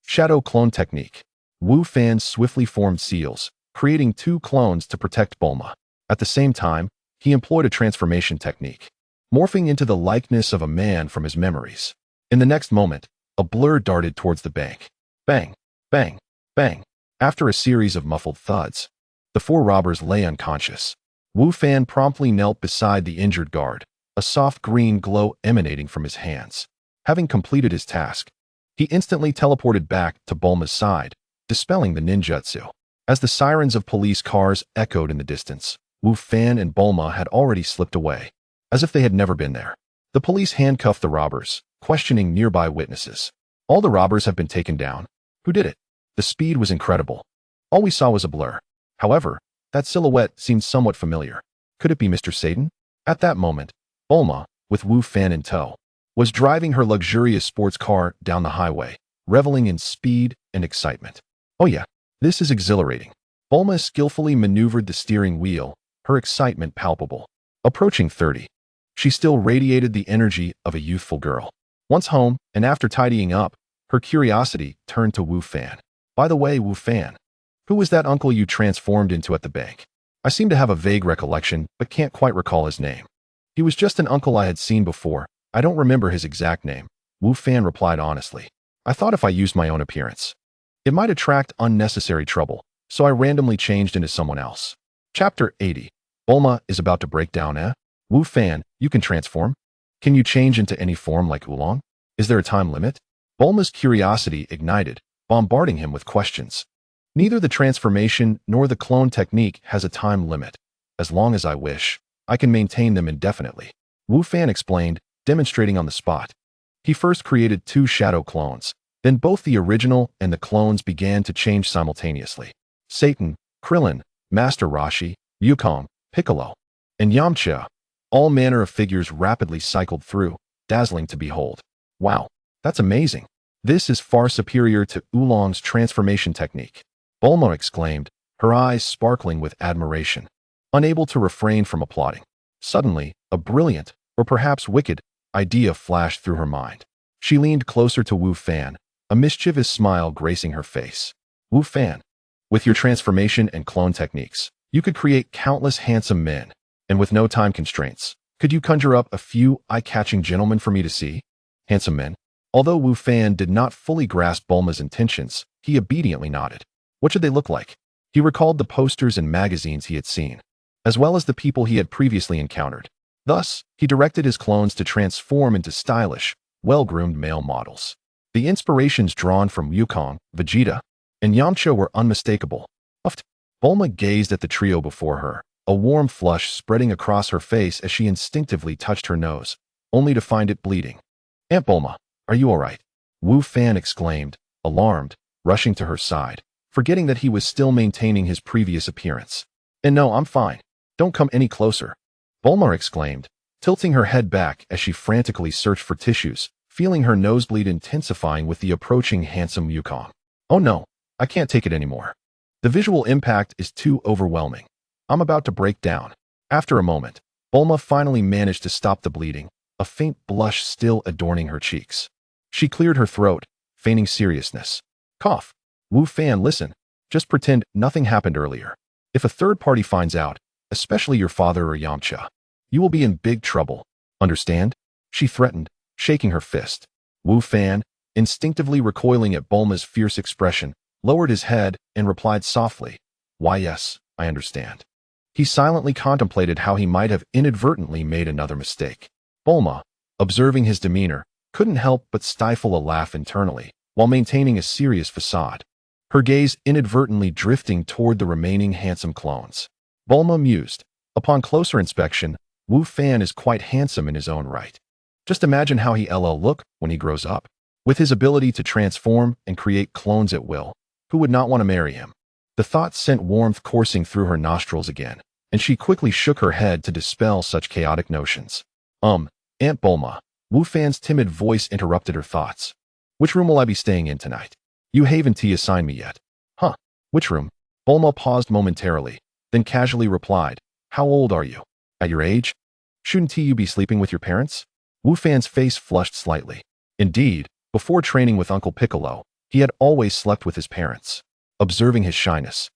Speaker 1: Shadow clone technique. Wu Fan swiftly formed seals, creating 2 clones to protect Bulma. At the same time, he employed a transformation technique, morphing into the likeness of a man from his memories. In the next moment, a blur darted towards the bank. Bang, bang, bang. After a series of muffled thuds, the 4 robbers lay unconscious. Wu Fan promptly knelt beside the injured guard, a soft green glow emanating from his hands. Having completed his task, he instantly teleported back to Bulma's side, dispelling the ninjutsu. As the sirens of police cars echoed in the distance, Wu Fan and Bulma had already slipped away, as if they had never been there. The police handcuffed the robbers, questioning nearby witnesses. All the robbers have been taken down. Who did it? The speed was incredible. All we saw was a blur. However, that silhouette seemed somewhat familiar. Could it be Mr. Satan? At that moment, Bulma, with Wu Fan in tow, was driving her luxurious sports car down the highway, reveling in speed and excitement. Oh yeah, this is exhilarating. Bulma skillfully maneuvered the steering wheel, her excitement palpable. Approaching 30, she still radiated the energy of a youthful girl. Once home, and after tidying up, her curiosity turned to Wu Fan. By the way, Wu Fan, who was that uncle you transformed into at the bank? I seem to have a vague recollection, but can't quite recall his name. He was just an uncle I had seen before. I don't remember his exact name, Wu Fan replied honestly. I thought if I used my own appearance, it might attract unnecessary trouble, so I randomly changed into someone else. Chapter 80. Bulma is about to break down, Wu Fan, you can transform? Can you change into any form like Oolong? Is there a time limit? Bulma's curiosity ignited, bombarding him with questions. Neither the transformation nor the clone technique has a time limit. As long as I wish, I can maintain them indefinitely. Wu Fan explained, demonstrating on the spot. He first created 2 shadow clones. Then both the original and the clones began to change simultaneously. Satan, Krillin, Master Roshi, Wukong, Piccolo, and Yamcha, all manner of figures rapidly cycled through, dazzling to behold. Wow, that's amazing. This is far superior to Oolong's transformation technique. Bulma exclaimed, her eyes sparkling with admiration, unable to refrain from applauding. Suddenly, a brilliant, or perhaps wicked, idea flashed through her mind. She leaned closer to Wu Fan, a mischievous smile gracing her face. Wu Fan, with your transformation and clone techniques, you could create countless handsome men, and with no time constraints, could you conjure up a few eye-catching gentlemen for me to see? Handsome men. Although Wu Fan did not fully grasp Bulma's intentions, he obediently nodded. What should they look like? He recalled the posters and magazines he had seen, as well as the people he had previously encountered. Thus, he directed his clones to transform into stylish, well-groomed male models. The inspirations drawn from Wukong, Vegeta, and Yamcha were unmistakable. Bulma gazed at the trio before her, a warm flush spreading across her face as she instinctively touched her nose, only to find it bleeding. Aunt Bulma, are you all right? Wu Fan exclaimed, alarmed, rushing to her side, forgetting that he was still maintaining his previous appearance. And no, I'm fine. Don't come any closer. Bulma exclaimed, tilting her head back as she frantically searched for tissues, feeling her nosebleed intensifying with the approaching handsome Wukong. Oh no, I can't take it anymore. The visual impact is too overwhelming. I'm about to break down. After a moment, Bulma finally managed to stop the bleeding, a faint blush still adorning her cheeks. She cleared her throat, feigning seriousness. Cough. Wu Fan, listen. Just pretend nothing happened earlier. If a third party finds out, especially your father or Yamcha, you will be in big trouble. Understand? She threatened, shaking her fist. Wu Fan, instinctively recoiling at Bulma's fierce expression, lowered his head and replied softly, Why yes, I understand. He silently contemplated how he might have inadvertently made another mistake. Bulma, observing his demeanor, couldn't help but stifle a laugh internally, while maintaining a serious facade. Her gaze inadvertently drifting toward the remaining handsome clones. Bulma mused, upon closer inspection, Wu Fan is quite handsome in his own right. Just imagine how he'll look when he grows up. With his ability to transform and create clones at will, who would not want to marry him? The thought sent warmth coursing through her nostrils again, and she quickly shook her head to dispel such chaotic notions. Aunt Bulma. Wu Fan's timid voice interrupted her thoughts. Which room will I be staying in tonight? You haven't assigned me yet. Huh, which room? Bulma paused momentarily, then casually replied, How old are you? At your age? Shouldn't you be sleeping with your parents? Wu Fan's face flushed slightly. Indeed, before training with Uncle Piccolo, he had always slept with his parents. Observing his shyness,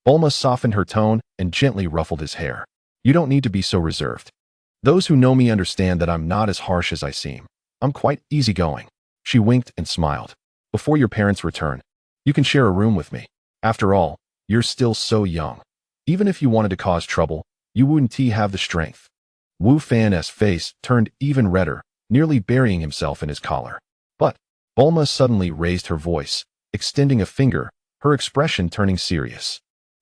Speaker 1: Bulma softened her tone and gently ruffled his hair. You don't need to be so reserved. Those who know me understand that I'm not as harsh as I seem. I'm quite easygoing. She winked and smiled. Before your parents return, you can share a room with me. After all, you're still so young. Even if you wanted to cause trouble, you wouldn't have the strength. Wu Fan's face turned even redder, nearly burying himself in his collar. But Bulma suddenly raised her voice, extending a finger, her expression turning serious.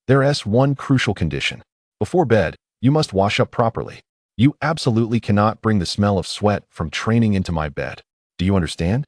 Speaker 1: There's one crucial condition. Before bed, you must wash up properly. You absolutely cannot bring the smell of sweat from training into my bed. Do you understand?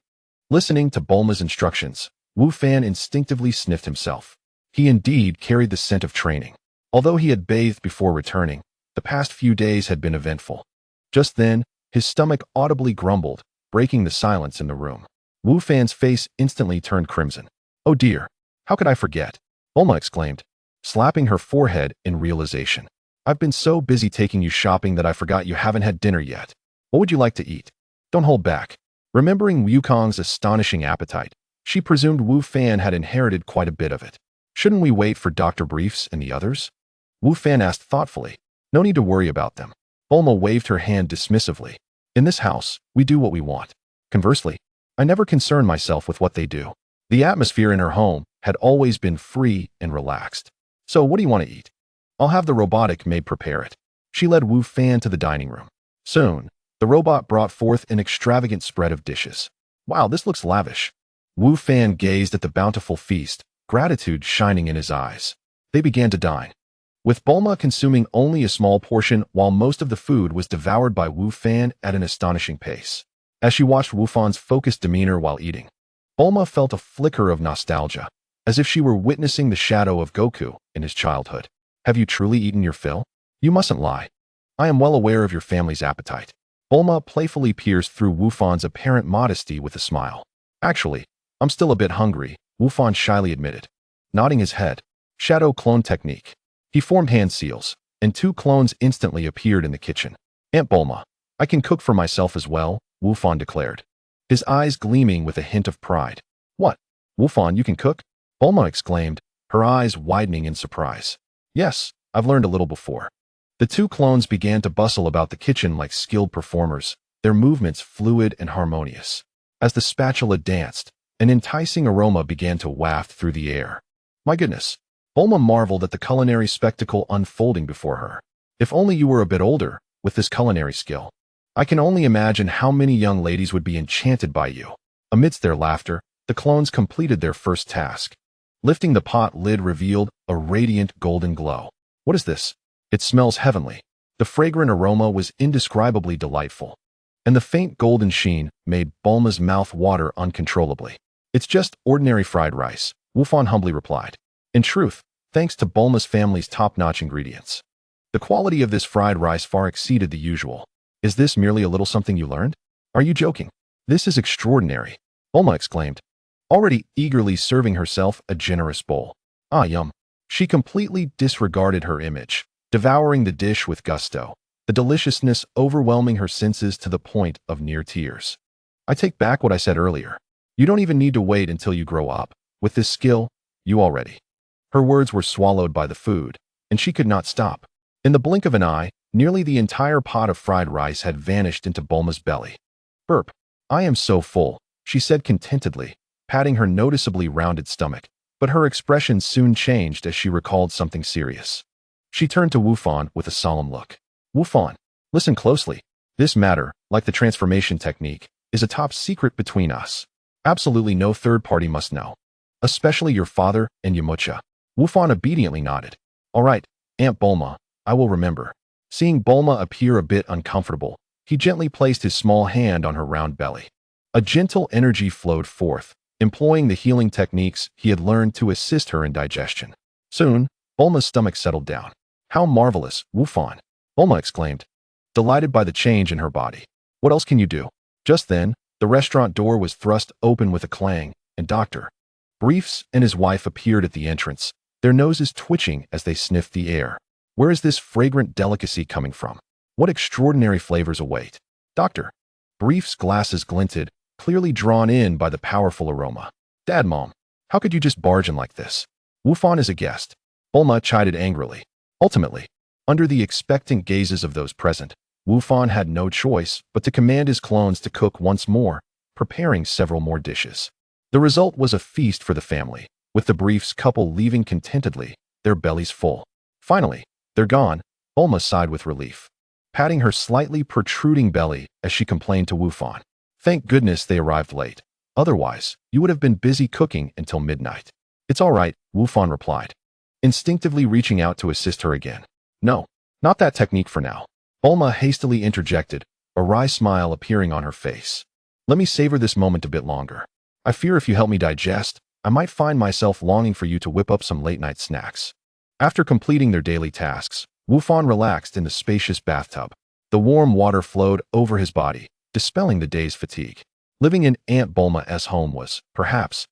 Speaker 1: Listening to Bulma's instructions, Wu Fan instinctively sniffed himself. He indeed carried the scent of training. Although he had bathed before returning, the past few days had been eventful. Just then, his stomach audibly grumbled, breaking the silence in the room. Wu Fan's face instantly turned crimson. Oh dear, how could I forget? Bulma exclaimed, slapping her forehead in realization. I've been so busy taking you shopping that I forgot you haven't had dinner yet. What would you like to eat? Don't hold back. Remembering Wukong's astonishing appetite, she presumed Wu Fan had inherited quite a bit of it. Shouldn't we wait for Dr. Briefs and the others? Wu Fan asked thoughtfully. No need to worry about them. Bulma waved her hand dismissively. In this house, we do what we want. Conversely, I never concern myself with what they do. The atmosphere in her home had always been free and relaxed. So what do you want to eat? I'll have the robotic maid prepare it. She led Wu Fan to the dining room. Soon, the robot brought forth an extravagant spread of dishes. Wow, this looks lavish. Wu Fan gazed at the bountiful feast, gratitude shining in his eyes. They began to dine, with Bulma consuming only a small portion while most of the food was devoured by Wu Fan at an astonishing pace. As she watched Wu Fan's focused demeanor while eating, Bulma felt a flicker of nostalgia, as if she were witnessing the shadow of Goku in his childhood. Have you truly eaten your fill? You mustn't lie. I am well aware of your family's appetite. Bulma playfully pierced through Wu Fan's apparent modesty with a smile. Actually, I'm still a bit hungry, Wu Fan shyly admitted. Nodding his head, shadow clone technique. He formed hand seals, and 2 clones instantly appeared in the kitchen. Aunt Bulma, I can cook for myself as well, Wu Fan declared, his eyes gleaming with a hint of pride. What? Wu Fan, you can cook? Bulma exclaimed, her eyes widening in surprise. Yes, I've learned a little before. The 2 clones began to bustle about the kitchen like skilled performers, their movements fluid and harmonious. As the spatula danced, an enticing aroma began to waft through the air. My goodness, Bulma marveled at the culinary spectacle unfolding before her. If only you were a bit older, with this culinary skill. I can only imagine how many young ladies would be enchanted by you. Amidst their laughter, the clones completed their first task. Lifting the pot lid revealed a radiant golden glow. What is this? It smells heavenly. The fragrant aroma was indescribably delightful, and the faint golden sheen made Bulma's mouth water uncontrollably. It's just ordinary fried rice, Wu Fan humbly replied. In truth, thanks to Bulma's family's top-notch ingredients, the quality of this fried rice far exceeded the usual. Is this merely a little something you learned? Are you joking? This is extraordinary, Bulma exclaimed, already eagerly serving herself a generous bowl. Ah, yum. She completely disregarded her image, devouring the dish with gusto, the deliciousness overwhelming her senses to the point of near tears. I take back what I said earlier. You don't even need to wait until you grow up. With this skill, you already. Her words were swallowed by the food, and she could not stop. In the blink of an eye, nearly the entire pot of fried rice had vanished into Bulma's belly. Burp. I am so full, she said contentedly, patting her noticeably rounded stomach, but her expression soon changed as she recalled something serious. She turned to Wu Fan with a solemn look. Wu Fan, listen closely. This matter, like the transformation technique, is a top secret between us. Absolutely no third party must know. Especially your father and Yamcha. Wu Fan obediently nodded. All right, Aunt Bulma, I will remember. Seeing Bulma appear a bit uncomfortable, he gently placed his small hand on her round belly. A gentle energy flowed forth, employing the healing techniques he had learned to assist her in digestion. Soon, Bulma's stomach settled down. How marvelous, Wu Fan, Bulma exclaimed, delighted by the change in her body. What else can you do? Just then, the restaurant door was thrust open with a clang, and Dr. Briefs and his wife appeared at the entrance, their noses twitching as they sniffed the air. Where is this fragrant delicacy coming from? What extraordinary flavors await? Dr. Brief's glasses glinted, clearly drawn in by the powerful aroma. Dad, Mom, how could you just barge in like this? Wu Fan is a guest, Bulma chided angrily. Ultimately, under the expectant gazes of those present, Wu Fan had no choice but to command his clones to cook once more, preparing several more dishes. The result was a feast for the family, with the Briefs couple leaving contentedly, their bellies full. Finally, they're gone, Bulma sighed with relief, patting her slightly protruding belly as she complained to Wu Fan. Thank goodness they arrived late. Otherwise, you would have been busy cooking until midnight. It's all right, Wu Fan replied, instinctively reaching out to assist her again. No, not that technique for now. Bulma hastily interjected, a wry smile appearing on her face. Let me savor this moment a bit longer. I fear if you help me digest, I might find myself longing for you to whip up some late-night snacks. After completing their daily tasks, Wu Fan relaxed in the spacious bathtub. The warm water flowed over his body, dispelling the day's fatigue. Living in Aunt Bulma's home was, perhaps,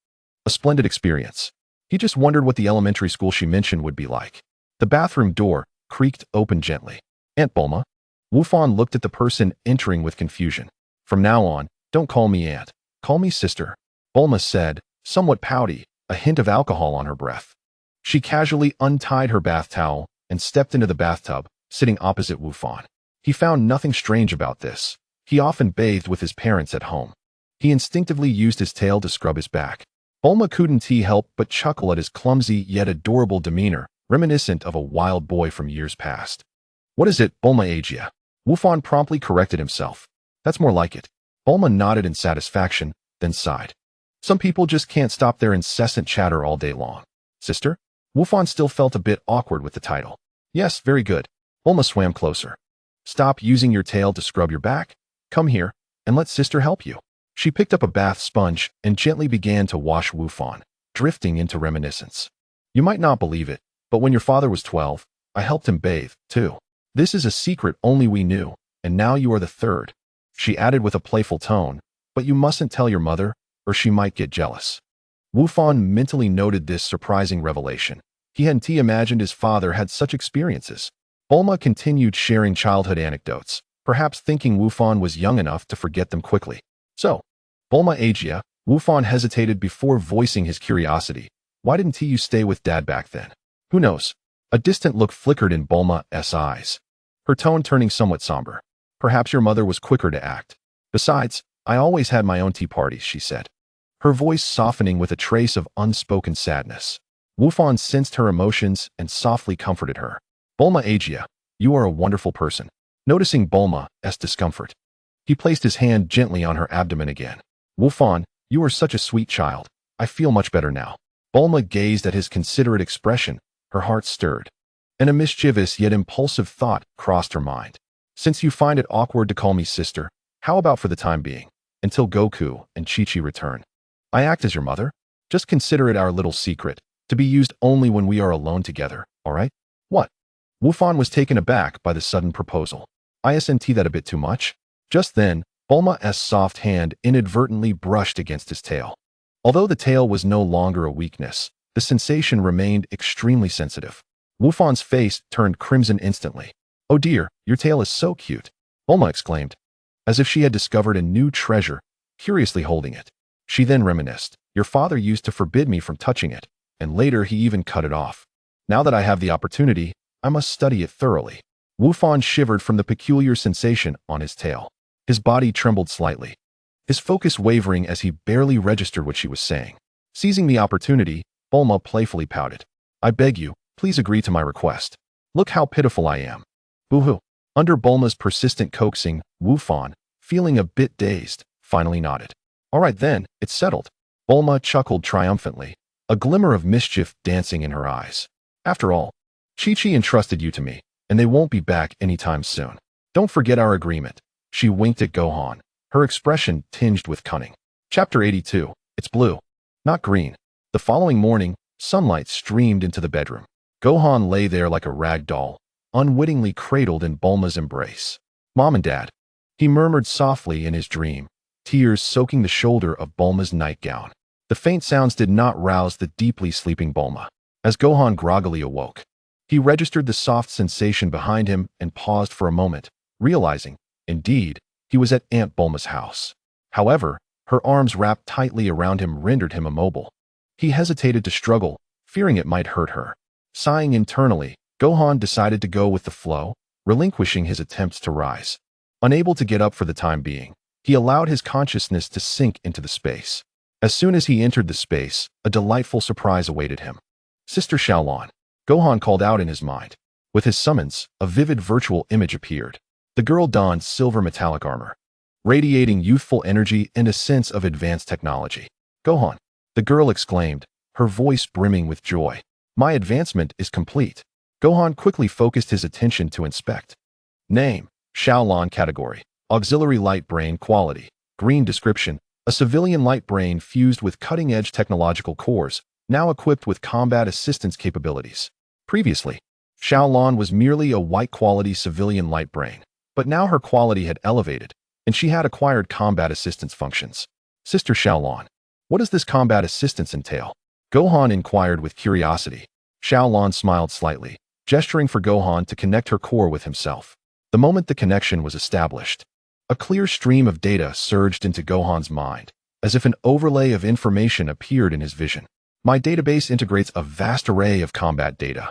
Speaker 1: a splendid experience. He just wondered what the elementary school she mentioned would be like. The bathroom door creaked open gently. Aunt Bulma? Wu Fan looked at the person entering with confusion. From now on, don't call me aunt. Call me sister, Bulma said, somewhat pouty, a hint of alcohol on her breath. She casually untied her bath towel and stepped into the bathtub, sitting opposite Wu Fan. He found nothing strange about this. He often bathed with his parents at home. He instinctively used his tail to scrub his back. Bulma couldn't help but chuckle at his clumsy yet adorable demeanor, reminiscent of a wild boy from years past. What is it, Bulma Agia? Wu Fan promptly corrected himself. That's more like it. Bulma nodded in satisfaction, then sighed. Some people just can't stop their incessant chatter all day long. Sister? Wufan still felt a bit awkward with the title. Yes, very good. Bulma swam closer. Stop using your tail to scrub your back. Come here, and let sister help you. She picked up a bath sponge and gently began to wash Wufan, drifting into reminiscence. You might not believe it, but when your father was 12, I helped him bathe, too. This is a secret only we knew, and now you are the third. She added with a playful tone, but you mustn't tell your mother, or she might get jealous. Wufan mentally noted this surprising revelation. He hadn't imagined his father had such experiences. Bulma continued sharing childhood anecdotes, perhaps thinking Wufan was young enough to forget them quickly. So, Bulma Agia, Wufan hesitated before voicing his curiosity. Why didn't you stay with Dad back then? Who knows? A distant look flickered in Bulma's eyes, her tone turning somewhat somber. Perhaps your mother was quicker to act. Besides, I always had my own tea parties, she said, her voice softening with a trace of unspoken sadness. Wufan sensed her emotions and softly comforted her. Bulma Agia, you are a wonderful person. Noticing Bulma's discomfort, he placed his hand gently on her abdomen again. Wufan, you are such a sweet child. I feel much better now. Bulma gazed at his considerate expression, her heart stirred, and a mischievous yet impulsive thought crossed her mind. Since you find it awkward to call me sister, how about for the time being, until Goku and Chi-Chi return? I act as your mother. Just consider it our little secret, to be used only when we are alone together, all right? What? Wufan was taken aback by the sudden proposal. Isn't that a bit too much? Just then, Bulma's soft hand inadvertently brushed against his tail. Although the tail was no longer a weakness, the sensation remained extremely sensitive. Wufan's face turned crimson instantly. Oh dear, your tail is so cute, Bulma exclaimed, as if she had discovered a new treasure, curiously holding it. She then reminisced, your father used to forbid me from touching it, and later he even cut it off. Now that I have the opportunity, I must study it thoroughly. Wufan shivered from the peculiar sensation on his tail. His body trembled slightly, his focus wavering as he barely registered what she was saying. Seizing the opportunity, Bulma playfully pouted. I beg you, please agree to my request. Look how pitiful I am. Boo-hoo. Under Bulma's persistent coaxing, Wufan, feeling a bit dazed, finally nodded. All right then, it's settled. Bulma chuckled triumphantly, a glimmer of mischief dancing in her eyes. After all, Chi-Chi entrusted you to me, and they won't be back anytime soon. Don't forget our agreement. She winked at Gohan, her expression tinged with cunning. Chapter 82. It's blue, not green. The following morning, sunlight streamed into the bedroom. Gohan lay there like a rag doll, unwittingly cradled in Bulma's embrace. Mom and Dad, he murmured softly in his dream, tears soaking the shoulder of Bulma's nightgown. The faint sounds did not rouse the deeply sleeping Bulma. As Gohan groggily awoke, he registered the soft sensation behind him and paused for a moment, realizing, indeed, he was at Aunt Bulma's house. However, her arms wrapped tightly around him rendered him immobile. He hesitated to struggle, fearing it might hurt her. Sighing internally, Gohan decided to go with the flow, relinquishing his attempts to rise. Unable to get up for the time being, he allowed his consciousness to sink into the space. As soon as he entered the space, a delightful surprise awaited him. Sister Xiaolon, Gohan called out in his mind. With his summons, a vivid virtual image appeared. The girl donned silver metallic armor, radiating youthful energy and a sense of advanced technology. Gohan, the girl exclaimed, her voice brimming with joy. My advancement is complete. Gohan quickly focused his attention to inspect. Name, Xiaolon category, auxiliary light brain quality, green description, a civilian light brain fused with cutting-edge technological cores, now equipped with combat assistance capabilities. Previously, Xiaolon was merely a white-quality civilian light brain, but now her quality had elevated, and she had acquired combat assistance functions. Sister Xiaolon, what does this combat assistance entail? Gohan inquired with curiosity. Xiaolon smiled slightly, gesturing for Gohan to connect her core with himself. The moment the connection was established, a clear stream of data surged into Gohan's mind, as if an overlay of information appeared in his vision. My database integrates a vast array of combat data,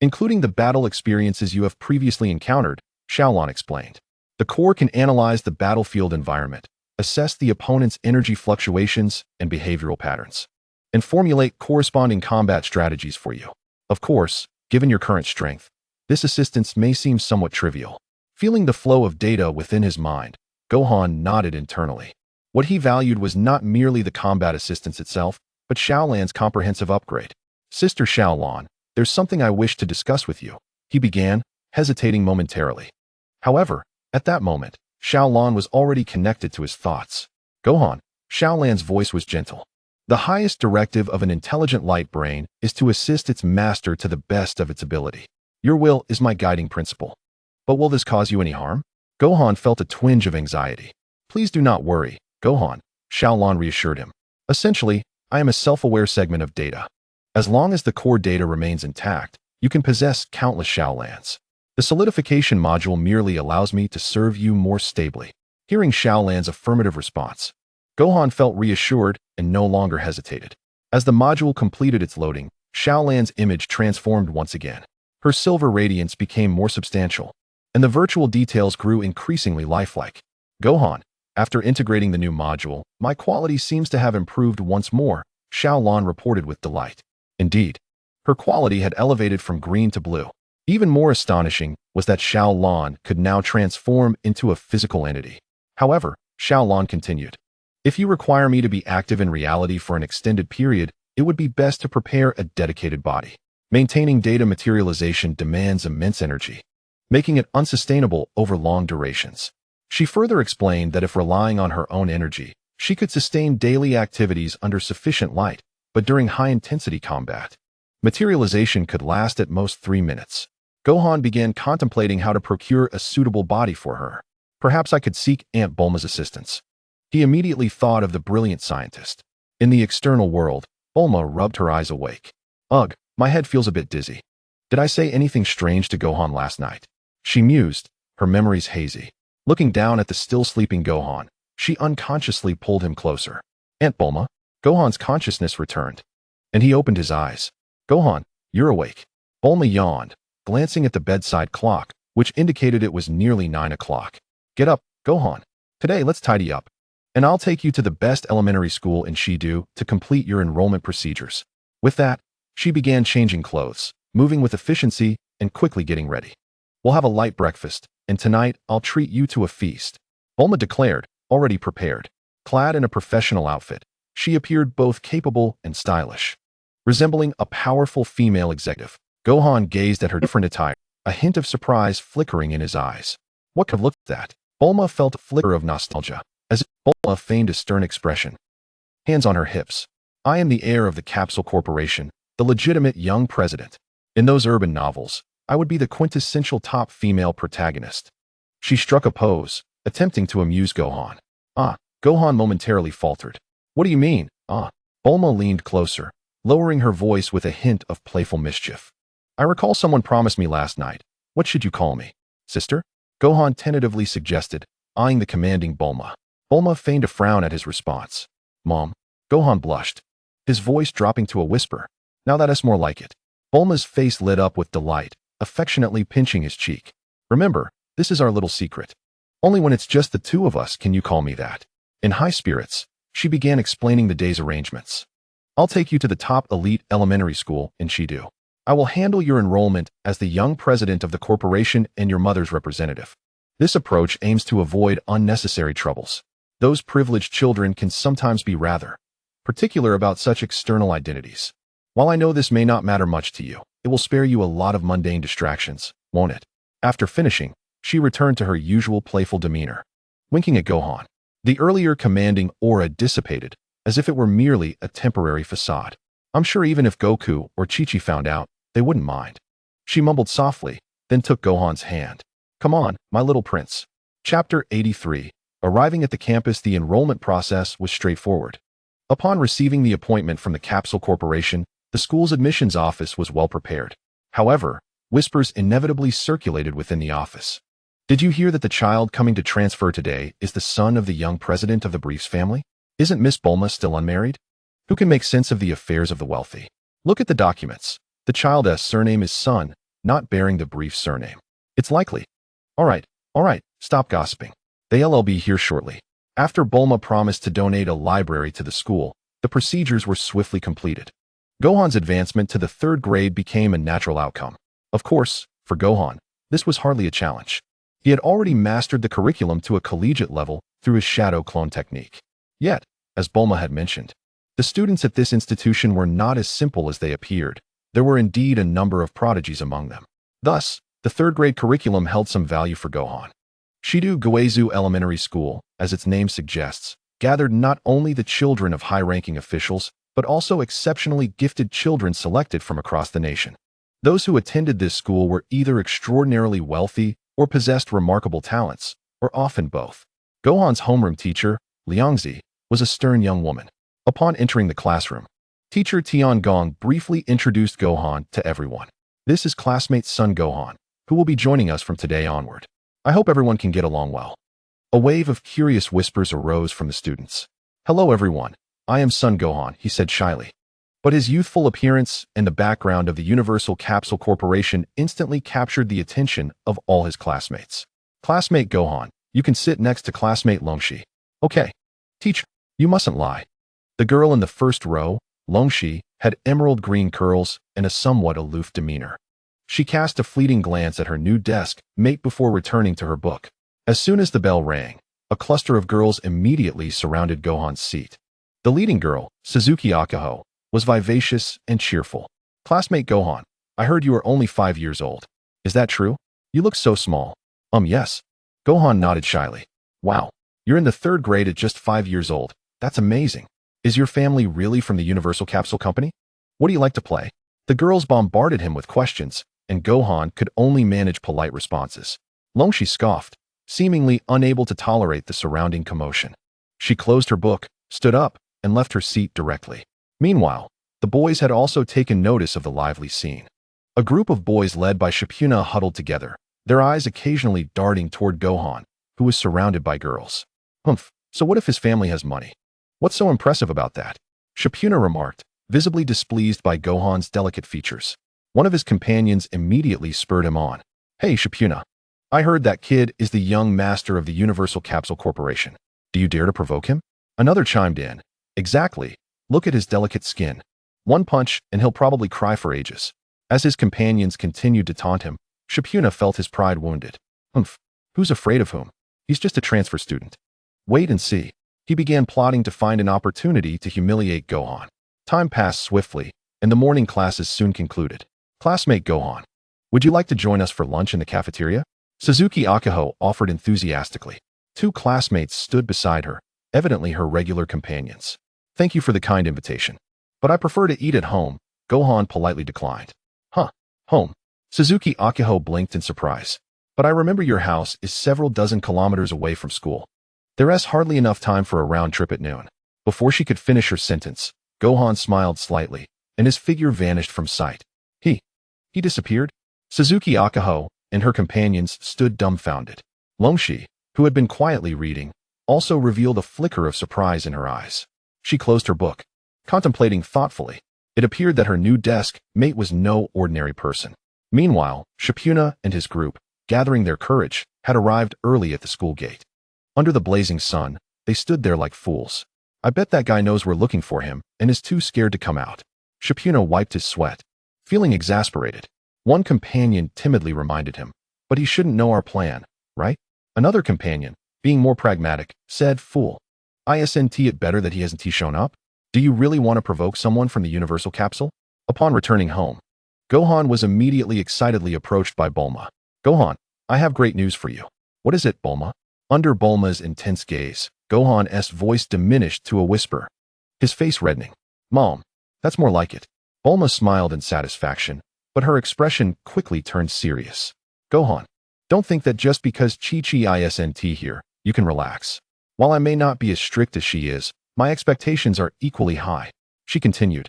Speaker 1: including the battle experiences you have previously encountered, Xiaolon explained. The core can analyze the battlefield environment, assess the opponent's energy fluctuations and behavioral patterns, and formulate corresponding combat strategies for you. Of course, given your current strength, this assistance may seem somewhat trivial. Feeling the flow of data within his mind, Gohan nodded internally. What he valued was not merely the combat assistance itself, but Xiaolan's comprehensive upgrade. Sister Xiaolan, there's something I wish to discuss with you, he began, hesitating momentarily. However, at that moment, Xiaolan was already connected to his thoughts. Gohan, Xiaolan's voice was gentle. The highest directive of an intelligent light brain is to assist its master to the best of its ability. Your will is my guiding principle. But will this cause you any harm? Gohan felt a twinge of anxiety. Please do not worry, Gohan, Xiaolan reassured him. Essentially, I am a self-aware segment of data. As long as the core data remains intact, you can possess countless Xiaolans. The solidification module merely allows me to serve you more stably. Hearing Xiaolan's affirmative response, Gohan felt reassured and no longer hesitated. As the module completed its loading, Xiaolan's image transformed once again. Her silver radiance became more substantial, and the virtual details grew increasingly lifelike. Gohan, after integrating the new module, my quality seems to have improved once more, Xiaolan reported with delight. Indeed, her quality had elevated from green to blue. Even more astonishing was that Xiaolan could now transform into a physical entity. However, Xiaolan continued. If you require me to be active in reality for an extended period, it would be best to prepare a dedicated body. Maintaining data materialization demands immense energy, making it unsustainable over long durations. She further explained that if relying on her own energy, she could sustain daily activities under sufficient light, but during high-intensity combat, materialization could last at most 3 minutes. Gohan began contemplating how to procure a suitable body for her. Perhaps I could seek Aunt Bulma's assistance. He immediately thought of the brilliant scientist. In the external world, Bulma rubbed her eyes awake. Ugh, my head feels a bit dizzy. Did I say anything strange to Gohan last night? She mused, her memories hazy. Looking down at the still sleeping Gohan, she unconsciously pulled him closer. Aunt Bulma? Gohan's consciousness returned, and he opened his eyes. Gohan, you're awake. Bulma yawned, glancing at the bedside clock, which indicated it was nearly 9 o'clock. Get up, Gohan. Today let's tidy up, and I'll take you to the best elementary school in Shidu to complete your enrollment procedures. With that, she began changing clothes, moving with efficiency and quickly getting ready. We'll have a light breakfast, and tonight I'll treat you to a feast, Bulma declared, already prepared. Clad in a professional outfit, she appeared both capable and stylish. Resembling a powerful female executive, Gohan gazed at her different attire, a hint of surprise flickering in his eyes. What could have looked at that? Bulma felt a flicker of nostalgia, as if Bulma feigned a stern expression. Hands on her hips. I am the heir of the Capsule Corporation, the legitimate young president. In those urban novels, I would be the quintessential top female protagonist. She struck a pose, attempting to amuse Gohan. Gohan momentarily faltered. What do you mean, Bulma leaned closer, lowering her voice with a hint of playful mischief. I recall someone promised me last night. What should you call me? Sister? Gohan tentatively suggested, eyeing the commanding Bulma. Bulma feigned a frown at his response. Mom. Gohan blushed, his voice dropping to a whisper. Now that's more like it. Bulma's face lit up with delight, affectionately pinching his cheek. Remember, this is our little secret. Only when it's just the two of us can you call me that. In high spirits, she began explaining the day's arrangements. I'll take you to the top elite elementary school in Shidu. I will handle your enrollment as the young president of the corporation and your mother's representative. This approach aims to avoid unnecessary troubles. Those privileged children can sometimes be rather particular about such external identities. While I know this may not matter much to you, it will spare you a lot of mundane distractions, won't it? After finishing, she returned to her usual playful demeanor. Winking at Gohan, the earlier commanding aura dissipated, as if it were merely a temporary facade. I'm sure even if Goku or Chi-Chi found out, they wouldn't mind. She mumbled softly, then took Gohan's hand. Come on, my little prince. Chapter 83. Arriving at the campus, the enrollment process was straightforward. Upon receiving the appointment from the Capsule Corporation, the school's admissions office was well prepared. However, whispers inevitably circulated within the office. Did you hear that the child coming to transfer today is the son of the young president of the Briefs family? Isn't Miss Bulma still unmarried? Who can make sense of the affairs of the wealthy? Look at the documents. The child's surname is Sun, not bearing the Brief surname. It's likely. All right, stop gossiping. They'll be here shortly. After Bulma promised to donate a library to the school, the procedures were swiftly completed. Gohan's advancement to the 3rd grade became a natural outcome. Of course, for Gohan, this was hardly a challenge. He had already mastered the curriculum to a collegiate level through his shadow clone technique. Yet, as Bulma had mentioned, the students at this institution were not as simple as they appeared. There were indeed a number of prodigies among them. Thus, the third-grade curriculum held some value for Gohan. Shido Goeizu Elementary School, as its name suggests, gathered not only the children of high-ranking officials, but also exceptionally gifted children selected from across the nation. Those who attended this school were either extraordinarily wealthy or possessed remarkable talents, or often both. Gohan's homeroom teacher, Liangzi, was a stern young woman. Upon entering the classroom, teacher Tiangong briefly introduced Gohan to everyone. This is classmate Son Gohan, who will be joining us from today onward. I hope everyone can get along well. A wave of curious whispers arose from the students. Hello everyone, I am Son Gohan, he said shyly. But his youthful appearance and the background of the Universal Capsule Corporation instantly captured the attention of all his classmates. Classmate Gohan, you can sit next to classmate Longxi. Okay. Teacher, you mustn't lie. The girl in the first row, Longxi, had emerald green curls and a somewhat aloof demeanor. She cast a fleeting glance at her new desk mate before returning to her book. As soon as the bell rang, a cluster of girls immediately surrounded Gohan's seat. The leading girl, Suzuki Akaho, was vivacious and cheerful. Classmate Gohan, I heard you are only 5 years old. Is that true? You look so small. Yes. Gohan nodded shyly. Wow, you're in the 3rd grade at just 5 years old. That's amazing. Is your family really from the Universal Capsule Company? What do you like to play? The girls bombarded him with questions, and Gohan could only manage polite responses. Longxi scoffed, seemingly unable to tolerate the surrounding commotion. She closed her book, stood up, and left her seat directly. Meanwhile, the boys had also taken notice of the lively scene. A group of boys led by Shapuna huddled together, their eyes occasionally darting toward Gohan, who was surrounded by girls. So what if his family has money? What's so impressive about that? Shapuna remarked, visibly displeased by Gohan's delicate features. One of his companions immediately spurred him on. Hey, Shapuna. I heard that kid is the young master of the Universal Capsule Corporation. Do you dare to provoke him? Another chimed in. Exactly. Look at his delicate skin. One punch and he'll probably cry for ages. As his companions continued to taunt him, Shapuna felt his pride wounded. Who's afraid of whom? He's just a transfer student. Wait and see. He began plotting to find an opportunity to humiliate Gohan. Time passed swiftly, and the morning classes soon concluded. Classmate Gohan, would you like to join us for lunch in the cafeteria? Suzuki Akaho offered enthusiastically. 2 classmates stood beside her, evidently her regular companions. Thank you for the kind invitation. But I prefer to eat at home, Gohan politely declined. Home. Suzuki Akaho blinked in surprise. But I remember your house is several dozen kilometers away from school. There's hardly enough time for a round trip at noon. Before she could finish her sentence, Gohan smiled slightly, and his figure vanished from sight. He disappeared? Suzuki Akaho and her companions stood dumbfounded. Longxi, who had been quietly reading, also revealed a flicker of surprise in her eyes. She closed her book, contemplating thoughtfully. It appeared that her new desk mate was no ordinary person. Meanwhile, Shapuna and his group, gathering their courage, had arrived early at the school gate. Under the blazing sun, they stood there like fools. I bet that guy knows we're looking for him and is too scared to come out. Shapuna wiped his sweat. Feeling exasperated, one companion timidly reminded him, but he shouldn't know our plan, right? Another companion, being more pragmatic, said, fool. Isn't it better that he hasn't shown up? Do you really want to provoke someone from the Universal Capsule? Upon returning home, Gohan was immediately excitedly approached by Bulma. Gohan, I have great news for you. What is it, Bulma? Under Bulma's intense gaze, Gohan's voice diminished to a whisper, his face reddening. Mom, that's more like it. Bulma smiled in satisfaction, but her expression quickly turned serious. Gohan, don't think that just because Chi-Chi isn't here, you can relax. While I may not be as strict as she is, my expectations are equally high. She continued.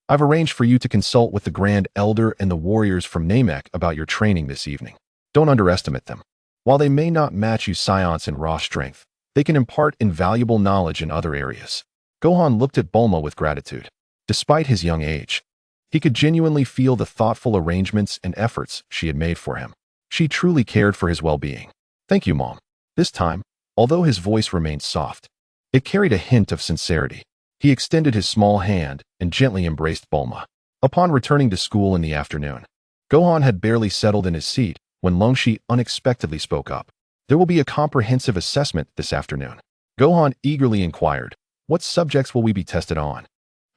Speaker 1: I've arranged for you to consult with the Grand Elder and the warriors from Namek about your training this evening. Don't underestimate them. While they may not match you science and raw strength, they can impart invaluable knowledge in other areas. Gohan looked at Bulma with gratitude. Despite his young age, he could genuinely feel the thoughtful arrangements and efforts she had made for him. She truly cared for his well-being. Thank you, Mom. This time, although his voice remained soft, it carried a hint of sincerity. He extended his small hand and gently embraced Bulma. Upon returning to school in the afternoon, Gohan had barely settled in his seat when Longxi unexpectedly spoke up. There will be a comprehensive assessment this afternoon. Gohan eagerly inquired, What subjects will we be tested on?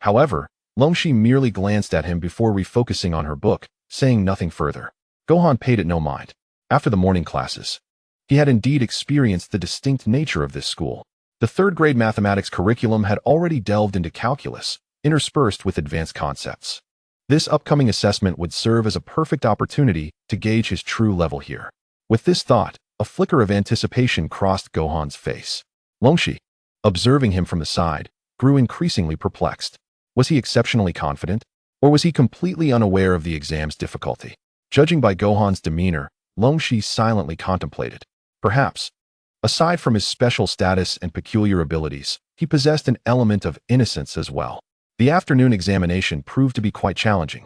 Speaker 1: However, Longxi merely glanced at him before refocusing on her book, saying nothing further. Gohan paid it no mind. After the morning classes, he had indeed experienced the distinct nature of this school. The third-grade mathematics curriculum had already delved into calculus, interspersed with advanced concepts. This upcoming assessment would serve as a perfect opportunity to gauge his true level here. With this thought, a flicker of anticipation crossed Gohan's face. Longxi, observing him from the side, grew increasingly perplexed. Was he exceptionally confident, or was he completely unaware of the exam's difficulty? Judging by Gohan's demeanor, Longxi silently contemplated. Perhaps, aside from his special status and peculiar abilities, he possessed an element of innocence as well. The afternoon examination proved to be quite challenging,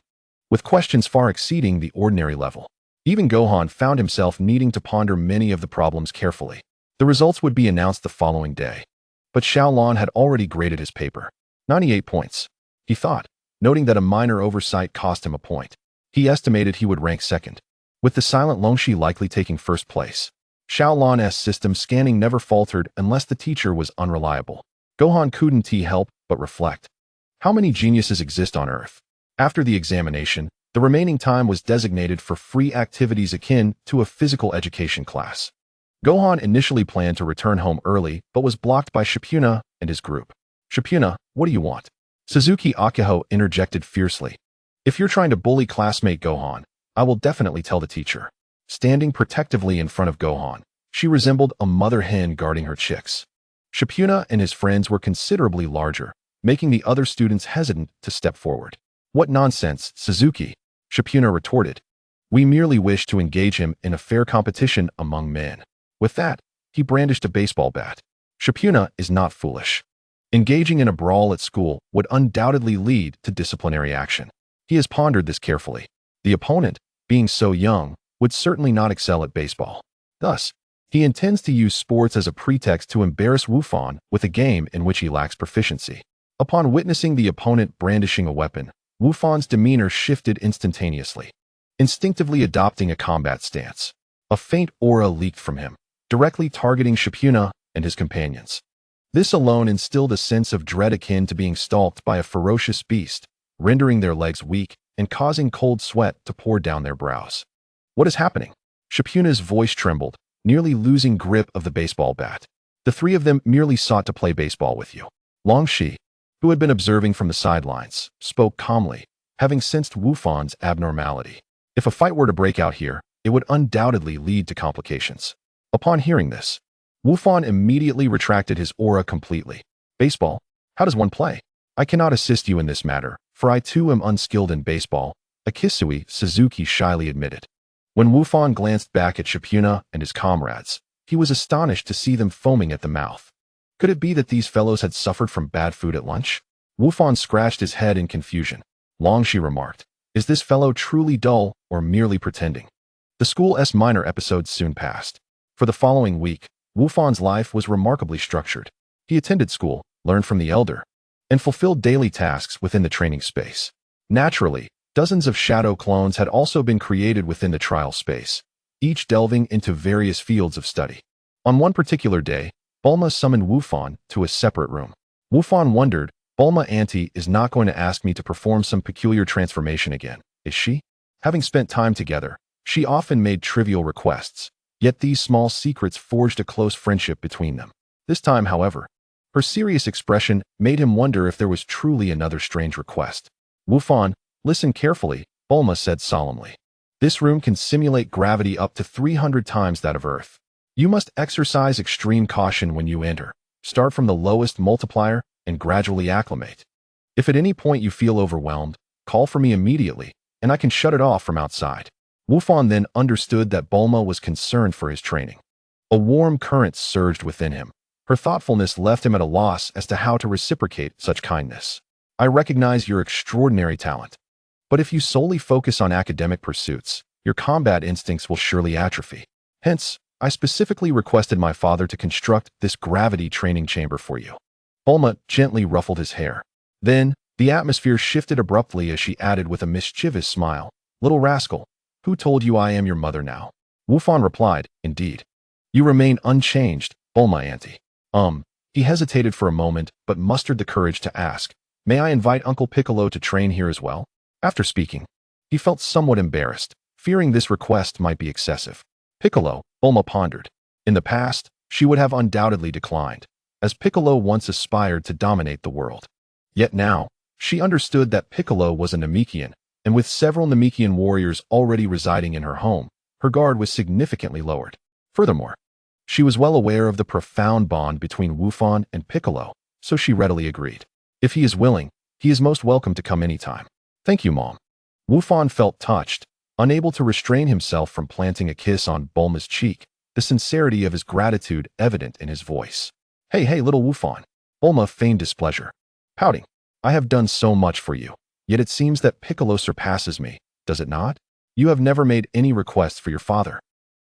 Speaker 1: with questions far exceeding the ordinary level. Even Gohan found himself needing to ponder many of the problems carefully. The results would be announced the following day. But Xiaolon had already graded his paper. 98 points, he thought, noting that a minor oversight cost him a point. He estimated he would rank second, with the silent Longxi likely taking first place. Xiaolon's system scanning never faltered unless the teacher was unreliable. Gohan couldn't help but reflect. How many geniuses exist on Earth? After the examination, the remaining time was designated for free activities akin to a physical education class. Gohan initially planned to return home early but was blocked by Shippuna and his group. Shippuna, what do you want? Suzuki Akiho interjected fiercely. If you're trying to bully classmate Gohan, I will definitely tell the teacher. Standing protectively in front of Gohan, she resembled a mother hen guarding her chicks. Shippuna and his friends were considerably larger, making the other students hesitant to step forward. What nonsense, Suzuki, Shippuna retorted. We merely wish to engage him in a fair competition among men. With that, he brandished a baseball bat. Shippuna is not foolish. Engaging in a brawl at school would undoubtedly lead to disciplinary action. He has pondered this carefully. The opponent, being so young, would certainly not excel at baseball. Thus, he intends to use sports as a pretext to embarrass Wufan with a game in which he lacks proficiency. Upon witnessing the opponent brandishing a weapon, Wufan's demeanor shifted instantaneously, instinctively adopting a combat stance. A faint aura leaked from him, directly targeting Shippuna and his companions. This alone instilled a sense of dread akin to being stalked by a ferocious beast, rendering their legs weak and causing cold sweat to pour down their brows. What is happening? Shippuna's voice trembled, nearly losing grip of the baseball bat. The three of them merely sought to play baseball with you. Longxi, who had been observing from the sidelines, spoke calmly, having sensed Wufan's abnormality. If a fight were to break out here, it would undoubtedly lead to complications. Upon hearing this, Wufan immediately retracted his aura completely. Baseball? How does one play? I cannot assist you in this matter, for I too am unskilled in baseball, Akisui Suzuki shyly admitted. When Wufan glanced back at Shippuna and his comrades, he was astonished to see them foaming at the mouth. Could it be that these fellows had suffered from bad food at lunch? Wufan scratched his head in confusion. Longxi remarked, is this fellow truly dull or merely pretending? The school's minor episodes soon passed. For the following week, Wufan's life was remarkably structured. He attended school, learned from the elder, and fulfilled daily tasks within the training space. Naturally, dozens of shadow clones had also been created within the trial space, each delving into various fields of study. On one particular day, Bulma summoned Wufan to a separate room. Wufan wondered, Bulma Auntie is not going to ask me to perform some peculiar transformation again, is she? Having spent time together, she often made trivial requests, yet these small secrets forged a close friendship between them. This time, however, her serious expression made him wonder if there was truly another strange request. Wufan, listen carefully, Bulma said solemnly. This room can simulate gravity up to 300 times that of Earth. You must exercise extreme caution when you enter. Start from the lowest multiplier and gradually acclimate. If at any point you feel overwhelmed, call for me immediately, and I can shut it off from outside. Wufan then understood that Bulma was concerned for his training. A warm current surged within him. Her thoughtfulness left him at a loss as to how to reciprocate such kindness. I recognize your extraordinary talent, but if you solely focus on academic pursuits, your combat instincts will surely atrophy. Hence, I specifically requested my father to construct this gravity training chamber for you. Bulma gently ruffled his hair. Then, the atmosphere shifted abruptly as she added with a mischievous smile, Little rascal, who told you I am your mother now? Wufan replied, Indeed. You remain unchanged, Bulma Auntie. He hesitated for a moment, but mustered the courage to ask, "May I invite Uncle Piccolo to train here as well?" After speaking, he felt somewhat embarrassed, fearing this request might be excessive. Piccolo, Bulma pondered. In the past, she would have undoubtedly declined, as Piccolo once aspired to dominate the world. Yet now, she understood that Piccolo was a Namekian, and with several Namekian warriors already residing in her home, her guard was significantly lowered. Furthermore, she was well aware of the profound bond between Wufan and Piccolo, so she readily agreed. If he is willing, he is most welcome to come anytime. Thank you, Mom. Wufan felt touched, unable to restrain himself from planting a kiss on Bulma's cheek, the sincerity of his gratitude evident in his voice. Hey, little Wufan. Bulma feigned displeasure. Pouting. I have done so much for you, yet it seems that Piccolo surpasses me, does it not? You have never made any requests for your father.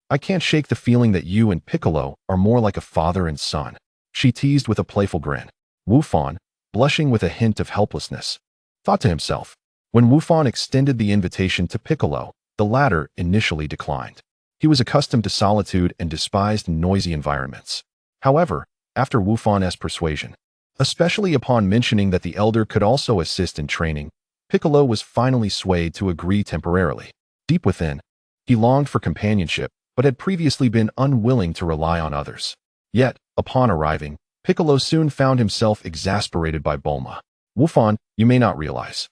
Speaker 1: I can't shake the feeling that you and Piccolo are more like a father and son. She teased with a playful grin. Wufan, blushing with a hint of helplessness, thought to himself. When Wufan extended the invitation to Piccolo, the latter initially declined. He was accustomed to solitude and despised noisy environments. However, after Wufan's persuasion, especially upon mentioning that the elder could also assist in training, Piccolo was finally swayed to agree temporarily. Deep within, he longed for companionship, but had previously been unwilling to rely on others. Yet, upon arriving, Piccolo soon found himself exasperated by Bulma. Wufan, you may not realize,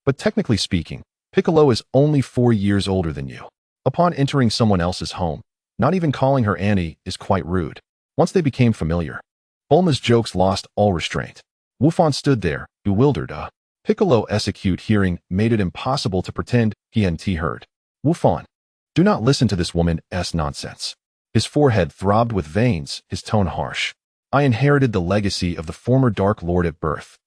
Speaker 1: but technically speaking, Piccolo is only 4 years older than you. Upon entering someone else's home, not even calling her Annie is quite rude. Once they became familiar, Bulma's jokes lost all restraint. Wufan stood there, bewildered. Piccolo's acute hearing made it impossible to pretend he hadn't heard. Wufan, do not listen to this woman's nonsense. His forehead throbbed with veins, his tone harsh. I inherited the legacy of the former Dark Lord at birth.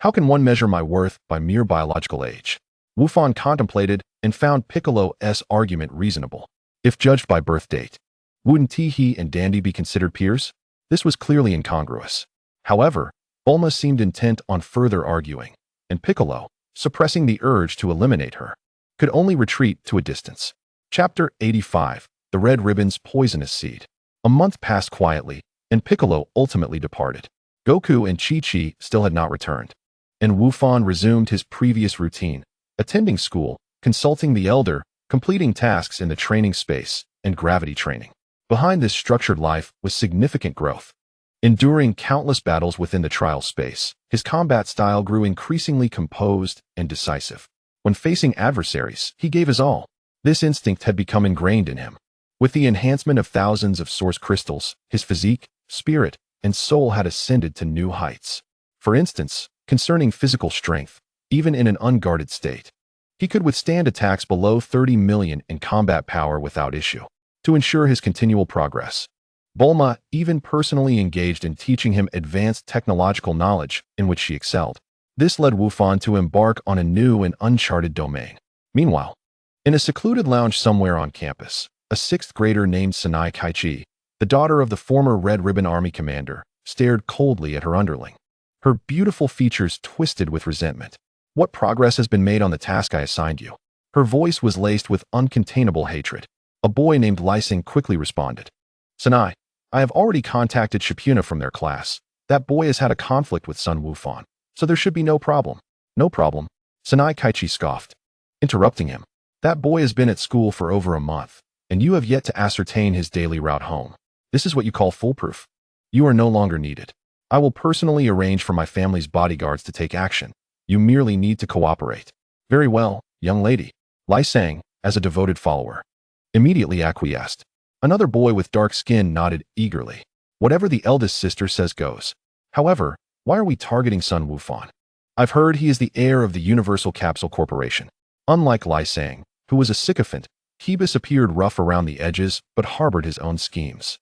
Speaker 1: How can one measure my worth by mere biological age? Wufan contemplated and found Piccolo's argument reasonable. If judged by birth date, wouldn't he and Dandy be considered peers? This was clearly incongruous. However, Bulma seemed intent on further arguing, and Piccolo, suppressing the urge to eliminate her, could only retreat to a distance. Chapter 85, The Red Ribbon's Poisonous Seed. A month passed quietly, and Piccolo ultimately departed. Goku and Chi-Chi still had not returned, and Wufan resumed his previous routine, attending school, consulting the elder, completing tasks in the training space, and gravity training. Behind this structured life was significant growth. Enduring countless battles within the trial space, his combat style grew increasingly composed and decisive. When facing adversaries, he gave his all. This instinct had become ingrained in him. With the enhancement of thousands of source crystals, his physique, spirit, and soul had ascended to new heights. For instance, concerning physical strength, even in an unguarded state, he could withstand attacks below 30 million in combat power without issue. To ensure his continual progress, Bulma even personally engaged in teaching him advanced technological knowledge in which she excelled. This led Wufan to embark on a new and uncharted domain. Meanwhile, in a secluded lounge somewhere on campus, a 6th grader named Sanai Kaichi, the daughter of the former Red Ribbon Army commander, stared coldly at her underling. Her beautiful features twisted with resentment. What progress has been made on the task I assigned you? Her voice was laced with uncontainable hatred. A boy named Lysing quickly responded. Sanai, I have already contacted Shipuna from their class. That boy has had a conflict with Sun Wufan, so there should be no problem. No problem. Sanai Kaichi scoffed, interrupting him. That boy has been at school for over a month, and you have yet to ascertain his daily route home. This is what you call foolproof. You are no longer needed. I will personally arrange for my family's bodyguards to take action. You merely need to cooperate. Very well, young lady. Lysing, as a devoted follower, immediately acquiesced. Another boy with dark skin nodded eagerly. Whatever the eldest sister says goes. However, why are we targeting Sun Wufan? I've heard he is the heir of the Universal Capsule Corporation. Unlike Lysing, who was a sycophant, Kibis appeared rough around the edges but harbored his own schemes.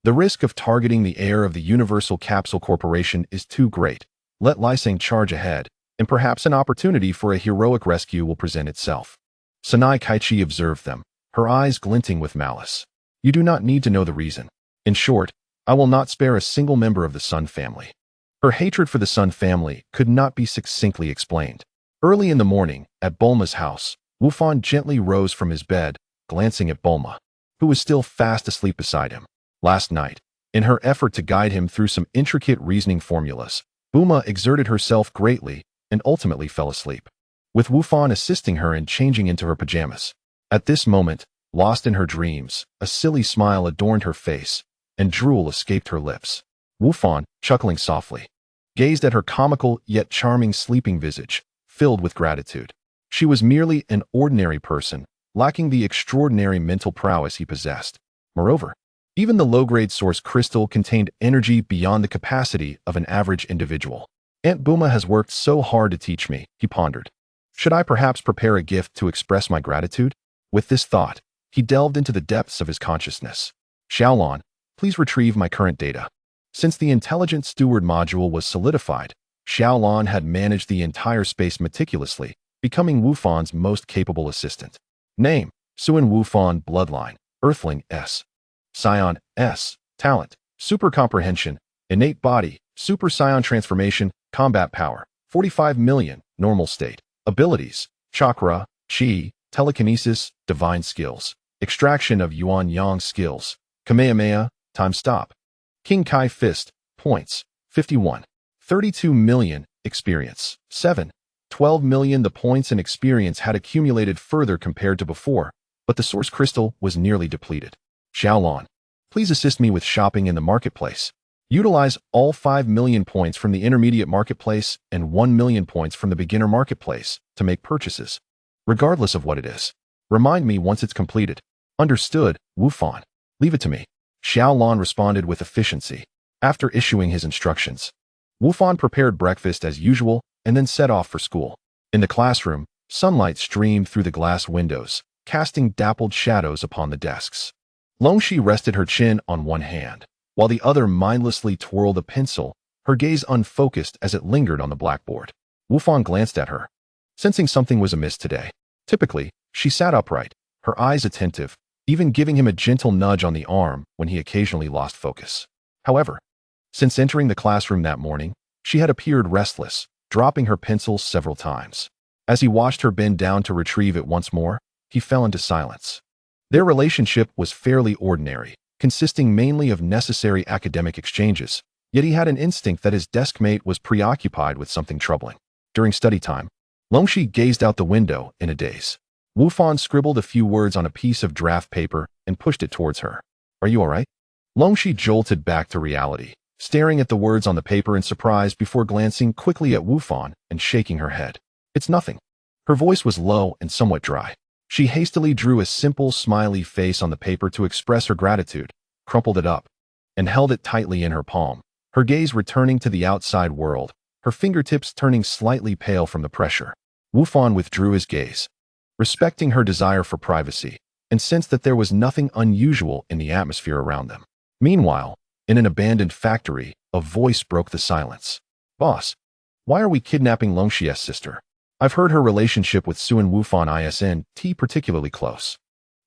Speaker 1: The risk of targeting the heir of the Universal Capsule Corporation is too great. Let Lysing charge ahead, and perhaps an opportunity for a heroic rescue will present itself. Sanai Kaichi observed them, her eyes glinting with malice. You do not need to know the reason. In short, I will not spare a single member of the Sun family. Her hatred for the Sun family could not be succinctly explained. Early in the morning, at Bulma's house, Wufan gently rose from his bed, glancing at Bulma, who was still fast asleep beside him. Last night, In her effort to guide him through some intricate reasoning formulas, Buma exerted herself greatly and ultimately fell asleep, with Wufan assisting her in changing into her pajamas. At this moment, lost in her dreams, a silly smile adorned her face, and drool escaped her lips. Wufan, chuckling softly, gazed at her comical yet charming sleeping visage, filled with gratitude. She was merely an ordinary person, lacking the extraordinary mental prowess he possessed. Moreover, even the low-grade source crystal contained energy beyond the capacity of an average individual. Aunt Buma has worked so hard to teach me, he pondered. Should I perhaps prepare a gift to express my gratitude? With this thought, he delved into the depths of his consciousness. Xiaolon, please retrieve my current data. Since the Intelligent Steward module was solidified, Xiaolon had managed the entire space meticulously, becoming Wufan's most capable assistant. Name, Suan Wufan Bloodline, Earthling S. Scion S. Talent, Super Comprehension, Innate Body, Super Scion Transformation, Combat Power, 45 million, Normal State. Abilities, Chakra, Qi, Telekinesis, Divine Skills, Extraction of Yuan Yang Skills, Kamehameha, Time Stop. King Kai Fist, Points, 51. 32 million, Experience, 7. 12 million. The points and experience had accumulated further compared to before, but the source crystal was nearly depleted. Xiaolon, please assist me with shopping in the marketplace. Utilize all 5 million points from the intermediate marketplace and 1 million points from the beginner marketplace to make purchases, regardless of what it is. Remind me once it's completed. Understood, Wufan. Leave it to me. Xiaolon responded with efficiency. After issuing his instructions, Wufan prepared breakfast as usual and then set off for school. In the classroom, sunlight streamed through the glass windows, casting dappled shadows upon the desks. Longxi rested her chin on one hand, while the other mindlessly twirled a pencil, her gaze unfocused as it lingered on the blackboard. Wufan glanced at her, sensing something was amiss today. Typically, she sat upright, her eyes attentive, even giving him a gentle nudge on the arm when he occasionally lost focus. However, since entering the classroom that morning, she had appeared restless, dropping her pencil several times. As he watched her bend down to retrieve it once more, he fell into silence. Their relationship was fairly ordinary, consisting mainly of necessary academic exchanges, yet he had an instinct that his desk mate was preoccupied with something troubling. During study time, Longxi gazed out the window in a daze. Wufan scribbled a few words on a piece of draft paper and pushed it towards her. Are you all right? Longxi jolted back to reality, staring at the words on the paper in surprise before glancing quickly at Wufan and shaking her head. It's nothing. Her voice was low and somewhat dry. She hastily drew a simple, smiley face on the paper to express her gratitude, crumpled it up, and held it tightly in her palm, her gaze returning to the outside world, her fingertips turning slightly pale from the pressure. Wufan withdrew his gaze, respecting her desire for privacy, and sensed that there was nothing unusual in the atmosphere around them. Meanwhile, in an abandoned factory, a voice broke the silence. Boss, why are we kidnapping Longxi's sister? I've heard her relationship with Suan Wufan isn't particularly close.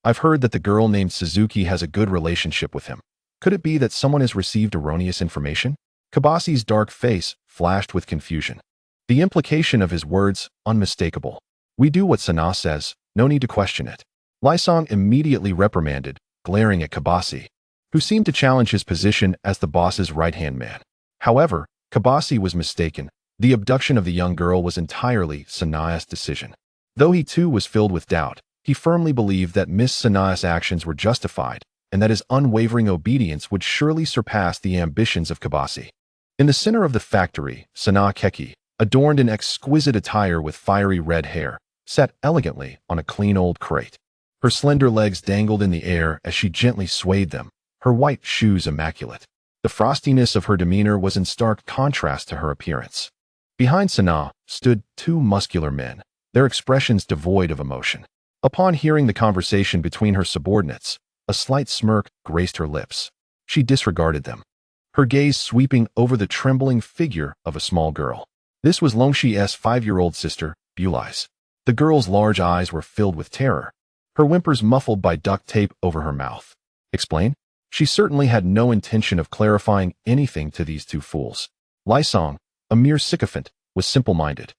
Speaker 1: I've heard that the girl named Suzuki has a good relationship with him. Could it be that someone has received erroneous information? Kabasi's dark face flashed with confusion. The implication of his words, unmistakable. We do what Sana says, no need to question it. Lisong immediately reprimanded, glaring at Kabasi, who seemed to challenge his position as the boss's right-hand man. However, Kabasi was mistaken. The abduction of the young girl was entirely Sana's decision. Though he too was filled with doubt, he firmly believed that Miss Sana's actions were justified and that his unwavering obedience would surely surpass the ambitions of Kabasi. In the center of the factory, Sana Keki, adorned in exquisite attire with fiery red hair, sat elegantly on a clean old crate. Her slender legs dangled in the air as she gently swayed them, her white shoes immaculate. The frostiness of her demeanor was in stark contrast to her appearance. Behind Sana stood two muscular men, their expressions devoid of emotion. Upon hearing the conversation between her subordinates, a slight smirk graced her lips. She disregarded them, her gaze sweeping over the trembling figure of a small girl. This was Longxi's 5-year-old sister, Bulai's. The girl's large eyes were filled with terror, her whimpers muffled by duct tape over her mouth. Explain? She certainly had no intention of clarifying anything to these two fools. Lisong, a mere sycophant, was simple-minded.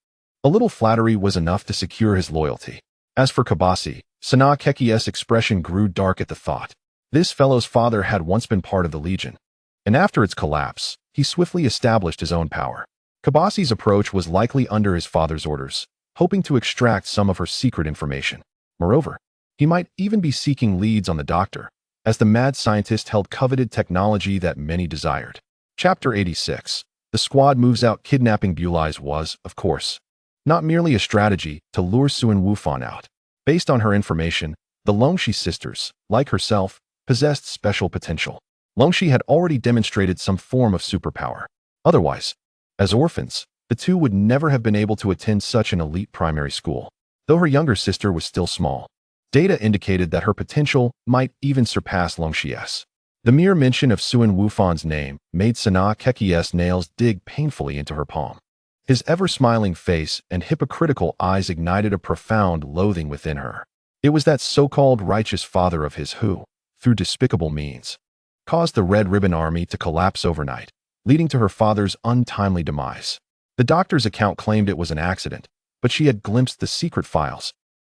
Speaker 1: A little flattery was enough to secure his loyalty. As for Kabasi, Sana Keki's expression grew dark at the thought. This fellow's father had once been part of the Legion. and after its collapse, he swiftly established his own power. Kabasi's approach was likely under his father's orders, hoping to extract some of her secret information. Moreover, he might even be seeking leads on the doctor, as the mad scientist held coveted technology that many desired. Chapter 86. The squad moves out. Kidnapping Bulies was, of course, not merely a strategy to lure Suan Wufan out. Based on her information, the Longxi sisters, like herself, possessed special potential. Longxi had already demonstrated some form of superpower. Otherwise, as orphans, the two would never have been able to attend such an elite primary school. Though her younger sister was still small, data indicated that her potential might even surpass Longxi's. The mere mention of Suan Wufan's name made Sana Keki's nails dig painfully into her palm. His ever-smiling face and hypocritical eyes ignited a profound loathing within her. It was that so-called righteous father of his who, through despicable means, caused the Red Ribbon Army to collapse overnight, leading to her father's untimely demise. The doctor's account claimed it was an accident, but she had glimpsed the secret files,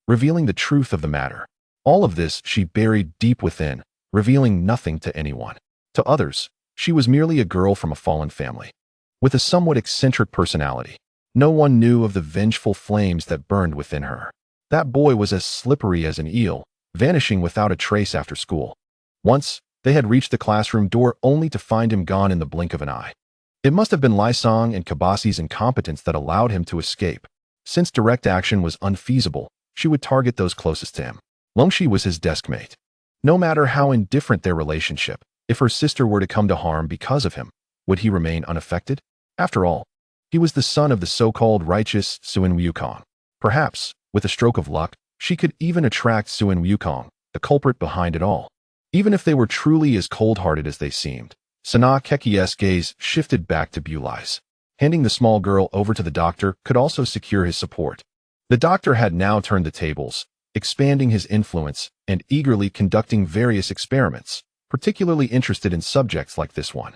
Speaker 1: revealing the truth of the matter. All of this she buried deep within, revealing nothing to anyone. To others, she was merely a girl from a fallen family, with a somewhat eccentric personality. No one knew of the vengeful flames that burned within her. That boy was as slippery as an eel, vanishing without a trace after school. Once, they had reached the classroom door only to find him gone in the blink of an eye. It must have been Lisong and Kabasi's incompetence that allowed him to escape. Since direct action was unfeasible, she would target those closest to him. Longxi was his deskmate. No matter how indifferent their relationship, if her sister were to come to harm because of him, would he remain unaffected? After all, he was the son of the so-called righteous Suan Wukong. Perhaps, with a stroke of luck, she could even attract Suan Wukong, the culprit behind it all. Even if they were truly as cold-hearted as they seemed, Sana Keki's gaze shifted back to Bulies. Handing the small girl over to the doctor could also secure his support. The doctor had now turned the tables, expanding his influence and eagerly conducting various experiments, particularly interested in subjects like this one.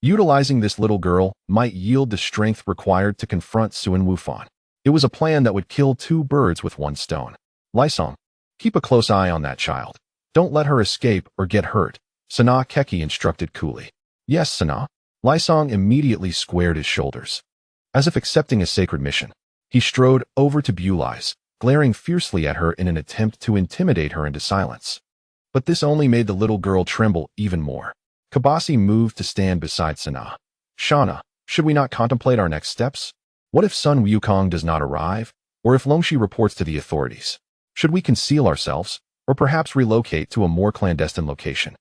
Speaker 1: Utilizing this little girl might yield the strength required to confront Suan Wufan. It was a plan that would kill two birds with one stone. Lisong, keep a close eye on that child. Don't let her escape or get hurt, Sana Keki instructed coolly. Yes, Sana. Lisong immediately squared his shoulders. As if accepting a sacred mission, he strode over to Bulies, glaring fiercely at her in an attempt to intimidate her into silence. But this only made the little girl tremble even more. Kabasi moved to stand beside Sana. Shauna, should we not contemplate our next steps? What if Sun Wukong does not arrive? Or if Longxi reports to the authorities? Should we conceal ourselves? Or perhaps relocate to a more clandestine location?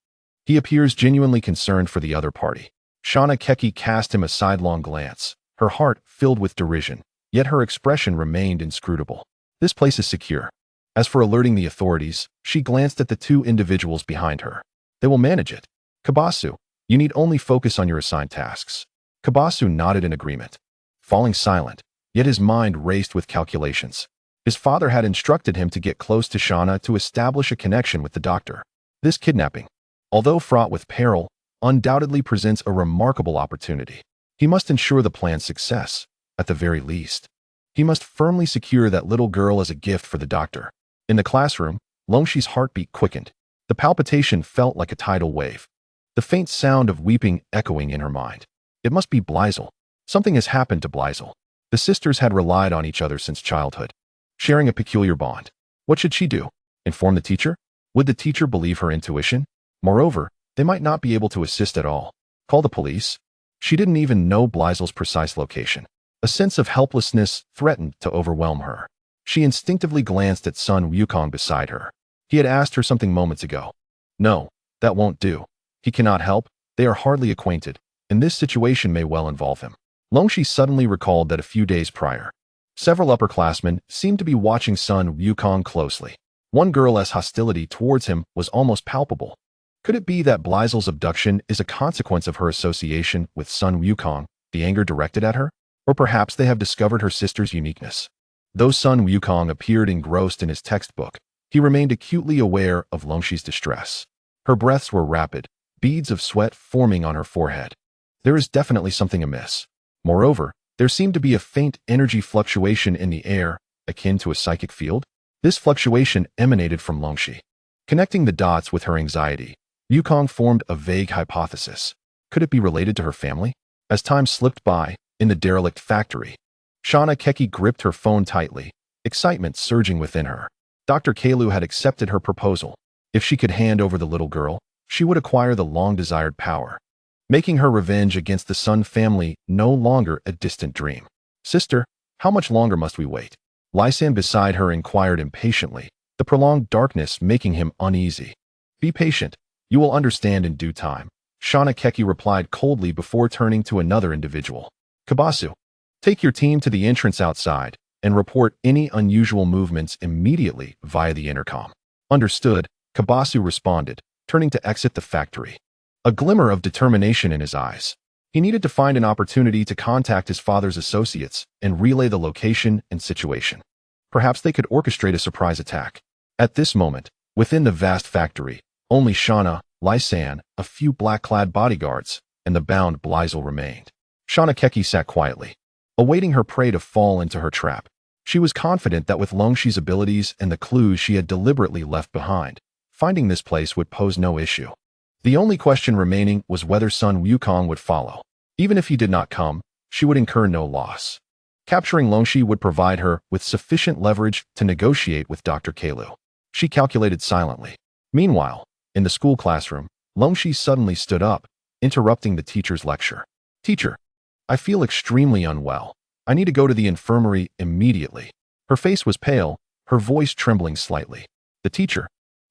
Speaker 1: He appears genuinely concerned for the other party. Shauna Keki cast him a sidelong glance, her heart filled with derision, yet her expression remained inscrutable. This place is secure. As for alerting the authorities, she glanced at the two individuals behind her. They will manage it. Kabasu, you need only focus on your assigned tasks. Kabasu nodded in agreement, falling silent, yet his mind raced with calculations. His father had instructed him to get close to Shauna to establish a connection with the doctor. This kidnapping, although fraught with peril, undoubtedly presents a remarkable opportunity. He must ensure the plan's success, at the very least. He must firmly secure that little girl as a gift for the doctor. In the classroom, Longxi's heartbeat quickened. The palpitation felt like a tidal wave, the faint sound of weeping echoing in her mind. It must be Blaisel. Something has happened to Blaisel. The sisters had relied on each other since childhood, sharing a peculiar bond. What should she do? Inform the teacher? Would the teacher believe her intuition? Moreover, they might not be able to assist at all. Call the police? She didn't even know Blaisel's precise location. A sense of helplessness threatened to overwhelm her. She instinctively glanced at Sun Wukong beside her. He had asked her something moments ago. No, that won't do. He cannot help. They are hardly acquainted, and this situation may well involve him. Longxi suddenly recalled that a few days prior, several upperclassmen seemed to be watching Sun Wukong closely. One girl's hostility towards him was almost palpable. Could it be that Blaisel's abduction is a consequence of her association with Sun Wukong, the anger directed at her? Or perhaps they have discovered her sister's uniqueness. Though Sun Wukong appeared engrossed in his textbook, he remained acutely aware of Longxi's distress. Her breaths were rapid, beads of sweat forming on her forehead. There is definitely something amiss. Moreover, there seemed to be a faint energy fluctuation in the air, akin to a psychic field. This fluctuation emanated from Longxi. Connecting the dots with her anxiety, Wukong formed a vague hypothesis. Could it be related to her family? As time slipped by, in the derelict factory, Shauna Keki gripped her phone tightly, excitement surging within her. Dr. Kalu had accepted her proposal. If she could hand over the little girl, she would acquire the long-desired power, making her revenge against the Sun family no longer a distant dream. Sister, how much longer must we wait? Lysan beside her inquired impatiently, the prolonged darkness making him uneasy. Be patient. You will understand in due time, Shauna Keki replied coldly before turning to another individual. Kabasu, take your team to the entrance outside and report any unusual movements immediately via the intercom. Understood, Kabasu responded, turning to exit the factory. A glimmer of determination in his eyes. He needed to find an opportunity to contact his father's associates and relay the location and situation. Perhaps they could orchestrate a surprise attack. At this moment, within the vast factory, only Shauna, Lysan, a few black-clad bodyguards, and the bound Blizel remained. Shauna Keki sat quietly, awaiting her prey to fall into her trap. She was confident that with Longshi's abilities and the clues she had deliberately left behind, finding this place would pose no issue. The only question remaining was whether Sun Wukong would follow. Even if he did not come, she would incur no loss. Capturing Longshi would provide her with sufficient leverage to negotiate with Dr. Kalu. She calculated silently. Meanwhile, in the school classroom, Longshi suddenly stood up, interrupting the teacher's lecture. Teacher, I feel extremely unwell. I need to go to the infirmary immediately. Her face was pale, her voice trembling slightly. The teacher,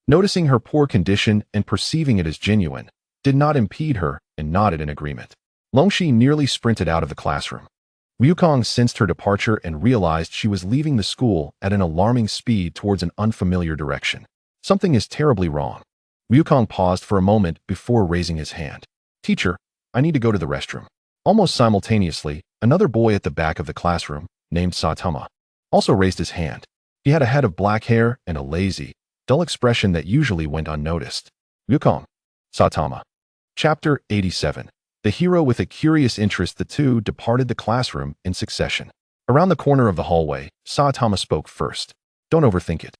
Speaker 1: noticing her poor condition and perceiving it as genuine, did not impede her and nodded in agreement. Longshi nearly sprinted out of the classroom. Wukong sensed her departure and realized she was leaving the school at an alarming speed towards an unfamiliar direction. Something is terribly wrong. Wukong paused for a moment before raising his hand. Teacher, I need to go to the restroom. Almost simultaneously, another boy at the back of the classroom, named Satama, also raised his hand. He had a head of black hair and a lazy, dull expression that usually went unnoticed. Wukong. Satama. Chapter 87. The hero with a curious interest. The two departed the classroom in succession. Around the corner of the hallway, Satama spoke first. Don't overthink it.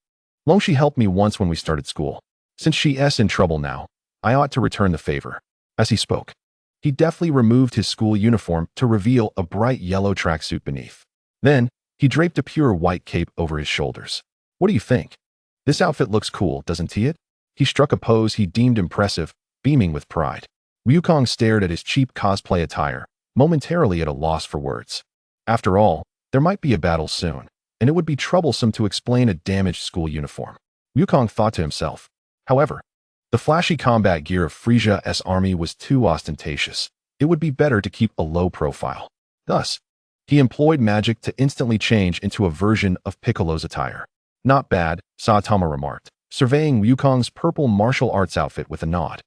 Speaker 1: Longshi helped me once when we started school. Since she's in trouble now, I ought to return the favor. As he spoke, he deftly removed his school uniform to reveal a bright yellow tracksuit beneath. Then, he draped a pure white cape over his shoulders. What do you think? This outfit looks cool, doesn't it? He struck a pose he deemed impressive, beaming with pride. Wukong stared at his cheap cosplay attire, momentarily at a loss for words. After all, there might be a battle soon, and it would be troublesome to explain a damaged school uniform. Wukong thought to himself. However, the flashy combat gear of Frisia's army was too ostentatious. It would be better to keep a low profile. Thus, he employed magic to instantly change into a version of Piccolo's attire. Not bad, Satama remarked, surveying Wukong's purple martial arts outfit with a nod.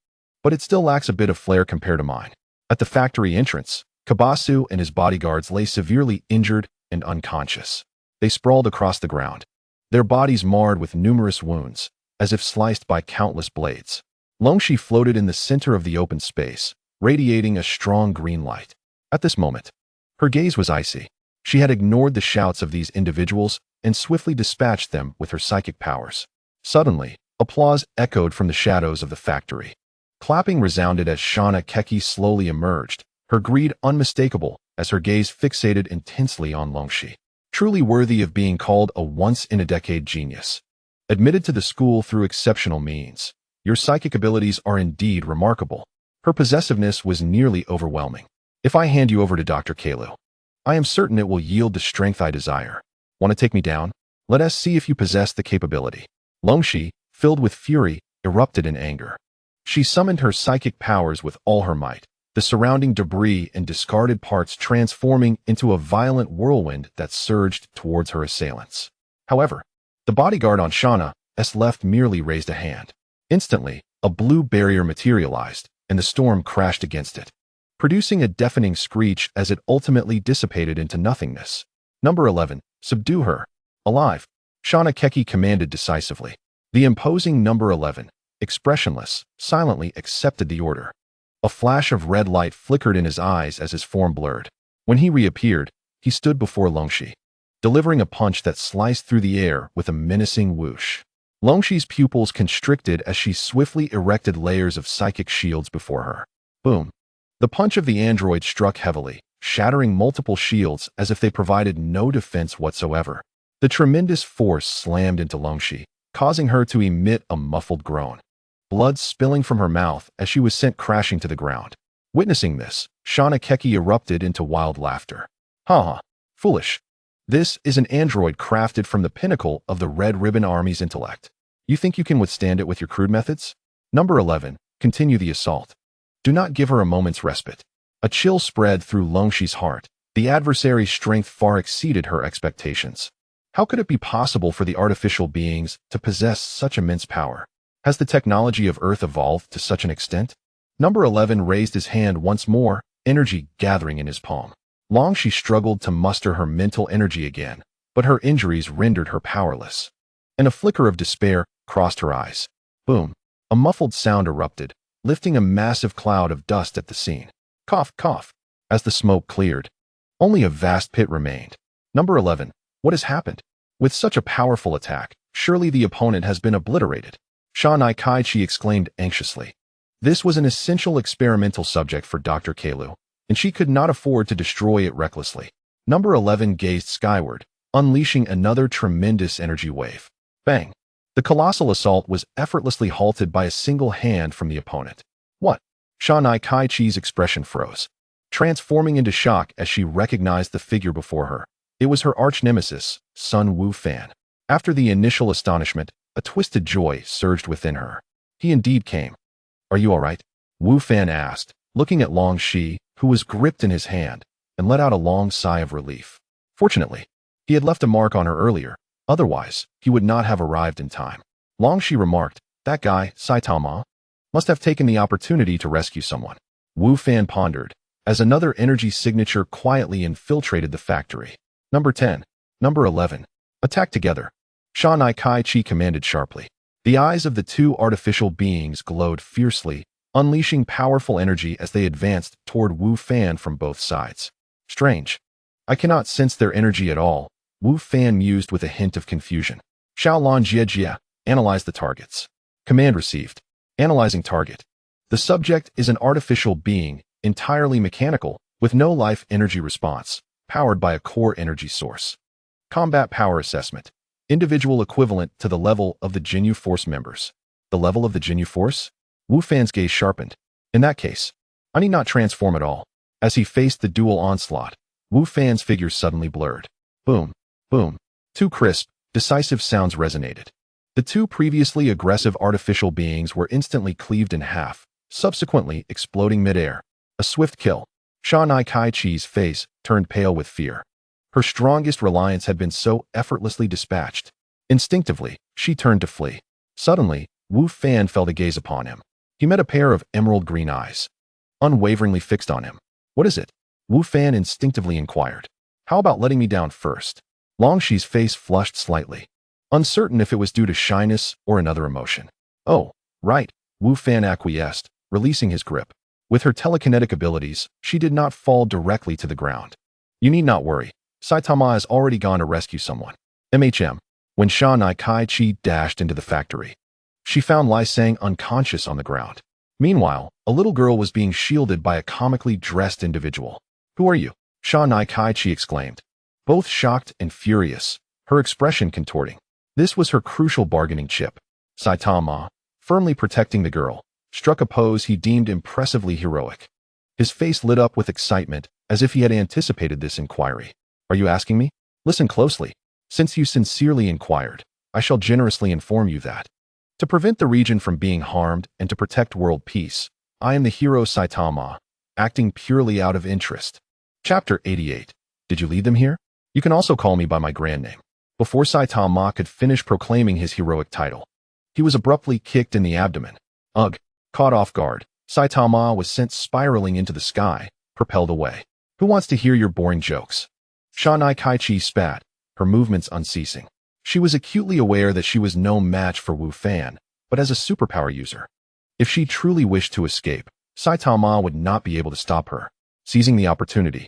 Speaker 1: But it still lacks a bit of flair compared to mine. At the factory entrance, Kabasu and his bodyguards lay severely injured and unconscious. They sprawled across the ground, their bodies marred with numerous wounds, as if sliced by countless blades. Longshi floated in the center of the open space, radiating a strong green light. At this moment, her gaze was icy. She had ignored the shouts of these individuals and swiftly dispatched them with her psychic powers. Suddenly, applause echoed from the shadows of the factory. Clapping resounded as Shauna Keki slowly emerged, her greed unmistakable as her gaze fixated intensely on Longshi. Truly worthy of being called a once-in-a-decade genius. Admitted to the school through exceptional means, your psychic abilities are indeed remarkable. Her possessiveness was nearly overwhelming. If I hand you over to Dr. Kalu, I am certain it will yield the strength I desire. Want to take me down? Let us see if you possess the capability. Longshi, filled with fury, erupted in anger. She summoned her psychic powers with all her might, the surrounding debris and discarded parts transforming into a violent whirlwind that surged towards her assailants. However, the bodyguard on Shauna's left merely raised a hand. Instantly, a blue barrier materialized, and the storm crashed against it, producing a deafening screech as it ultimately dissipated into nothingness. Number 11, subdue her. Alive, Shauna Keki commanded decisively. The imposing number 11, expressionless, silently accepted the order. A flash of red light flickered in his eyes as his form blurred. When he reappeared, he stood before Longshi, delivering a punch that sliced through the air with a menacing whoosh. Longshi's pupils constricted as she swiftly erected layers of psychic shields before her. Boom. The punch of the android struck heavily, shattering multiple shields as if they provided no defense whatsoever. The tremendous force slammed into Longxi, causing her to emit a muffled groan, blood spilling from her mouth as she was sent crashing to the ground. Witnessing this, Shana Keki erupted into wild laughter. Ha! Foolish. This is an android crafted from the pinnacle of the Red Ribbon Army's intellect. You think you can withstand it with your crude methods? Number 11. Continue the assault. Do not give her a moment's respite. A chill spread through Longxi's heart. The adversary's strength far exceeded her expectations. How could it be possible for the artificial beings to possess such immense power? Has the technology of Earth evolved to such an extent? Number 11 raised his hand once more, energy gathering in his palm. Longxi struggled to muster her mental energy again, but her injuries rendered her powerless. And a flicker of despair crossed her eyes. Boom! A muffled sound erupted, lifting a massive cloud of dust at the scene. Cough, cough. As the smoke cleared, only a vast pit remained. Number 11. What has happened? With such a powerful attack, surely the opponent has been obliterated. Shanai Kaichi exclaimed anxiously. This was an essential experimental subject for Dr. Kalu, and she could not afford to destroy it recklessly. Number 11 gazed skyward, unleashing another tremendous energy wave. Bang! The colossal assault was effortlessly halted by a single hand from the opponent. What? Shanai Kaichi's expression froze, transforming into shock as she recognized the figure before her. It was her arch-nemesis, Sun Wu-Fan. After the initial astonishment, a twisted joy surged within her. He indeed came. Are you all right? Wu-Fan asked, looking at Longxi, who was gripped in his hand, and let out a long sigh of relief. Fortunately, he had left a mark on her earlier. Otherwise, he would not have arrived in time. Longxi remarked, that guy, Saitama, must have taken the opportunity to rescue someone. Wu-Fan pondered, as another energy signature quietly infiltrated the factory. Number 10. Number 11. Attack together. Shanai Kaichi commanded sharply. The eyes of the two artificial beings glowed fiercely, unleashing powerful energy as they advanced toward Wu-Fan from both sides. Strange. I cannot sense their energy at all, Wu-Fan mused with a hint of confusion. Xiaolon Jiejia, analyze the targets. Command received. Analyzing target. The subject is an artificial being, entirely mechanical, with no life energy response, powered by a core energy source. Combat power assessment. Individual equivalent to the level of the Jinyu Force members. The level of the Jinyu Force? Wu-Fan's gaze sharpened. In that case, I need not transform at all. As he faced the dual onslaught, Wu-Fan's figure suddenly blurred. Boom, boom. Two crisp, decisive sounds resonated. The two previously aggressive artificial beings were instantly cleaved in half, subsequently exploding midair. A swift kill. Shanai Kaichi's face turned pale with fear. Her strongest reliance had been so effortlessly dispatched. Instinctively, she turned to flee. Suddenly, Wu-Fan fell to gaze upon him. He met a pair of emerald green eyes, unwaveringly fixed on him. What is it? Wu-Fan instinctively inquired. How about letting me down first? Longxi's face flushed slightly, uncertain if it was due to shyness or another emotion. Oh, right, Wu-Fan acquiesced, releasing his grip. With her telekinetic abilities, she did not fall directly to the ground. You need not worry. Saitama has already gone to rescue someone. MHM. When Shanai Kaichi dashed into the factory, she found Lai Sang unconscious on the ground. Meanwhile, a little girl was being shielded by a comically dressed individual. Who are you? Shanai Kaichi exclaimed. Both shocked and furious, her expression contorting. This was her crucial bargaining chip. Saitama, firmly protecting the girl, struck a pose he deemed impressively heroic. His face lit up with excitement, as if he had anticipated this inquiry. Are you asking me? Listen closely. Since you sincerely inquired, I shall generously inform you that, to prevent the region from being harmed and to protect world peace, I am the hero Saitama, acting purely out of interest. Chapter 88. Did you lead them here? You can also call me by my grand name. Before Saitama could finish proclaiming his heroic title, he was abruptly kicked in the abdomen. Ugh! Caught off guard, Saitama was sent spiraling into the sky, propelled away. Who wants to hear your boring jokes? Shanai Kaichi spat, her movements unceasing. She was acutely aware that she was no match for Wu-Fan, but as a superpower user, if she truly wished to escape, Saitama would not be able to stop her. Seizing the opportunity,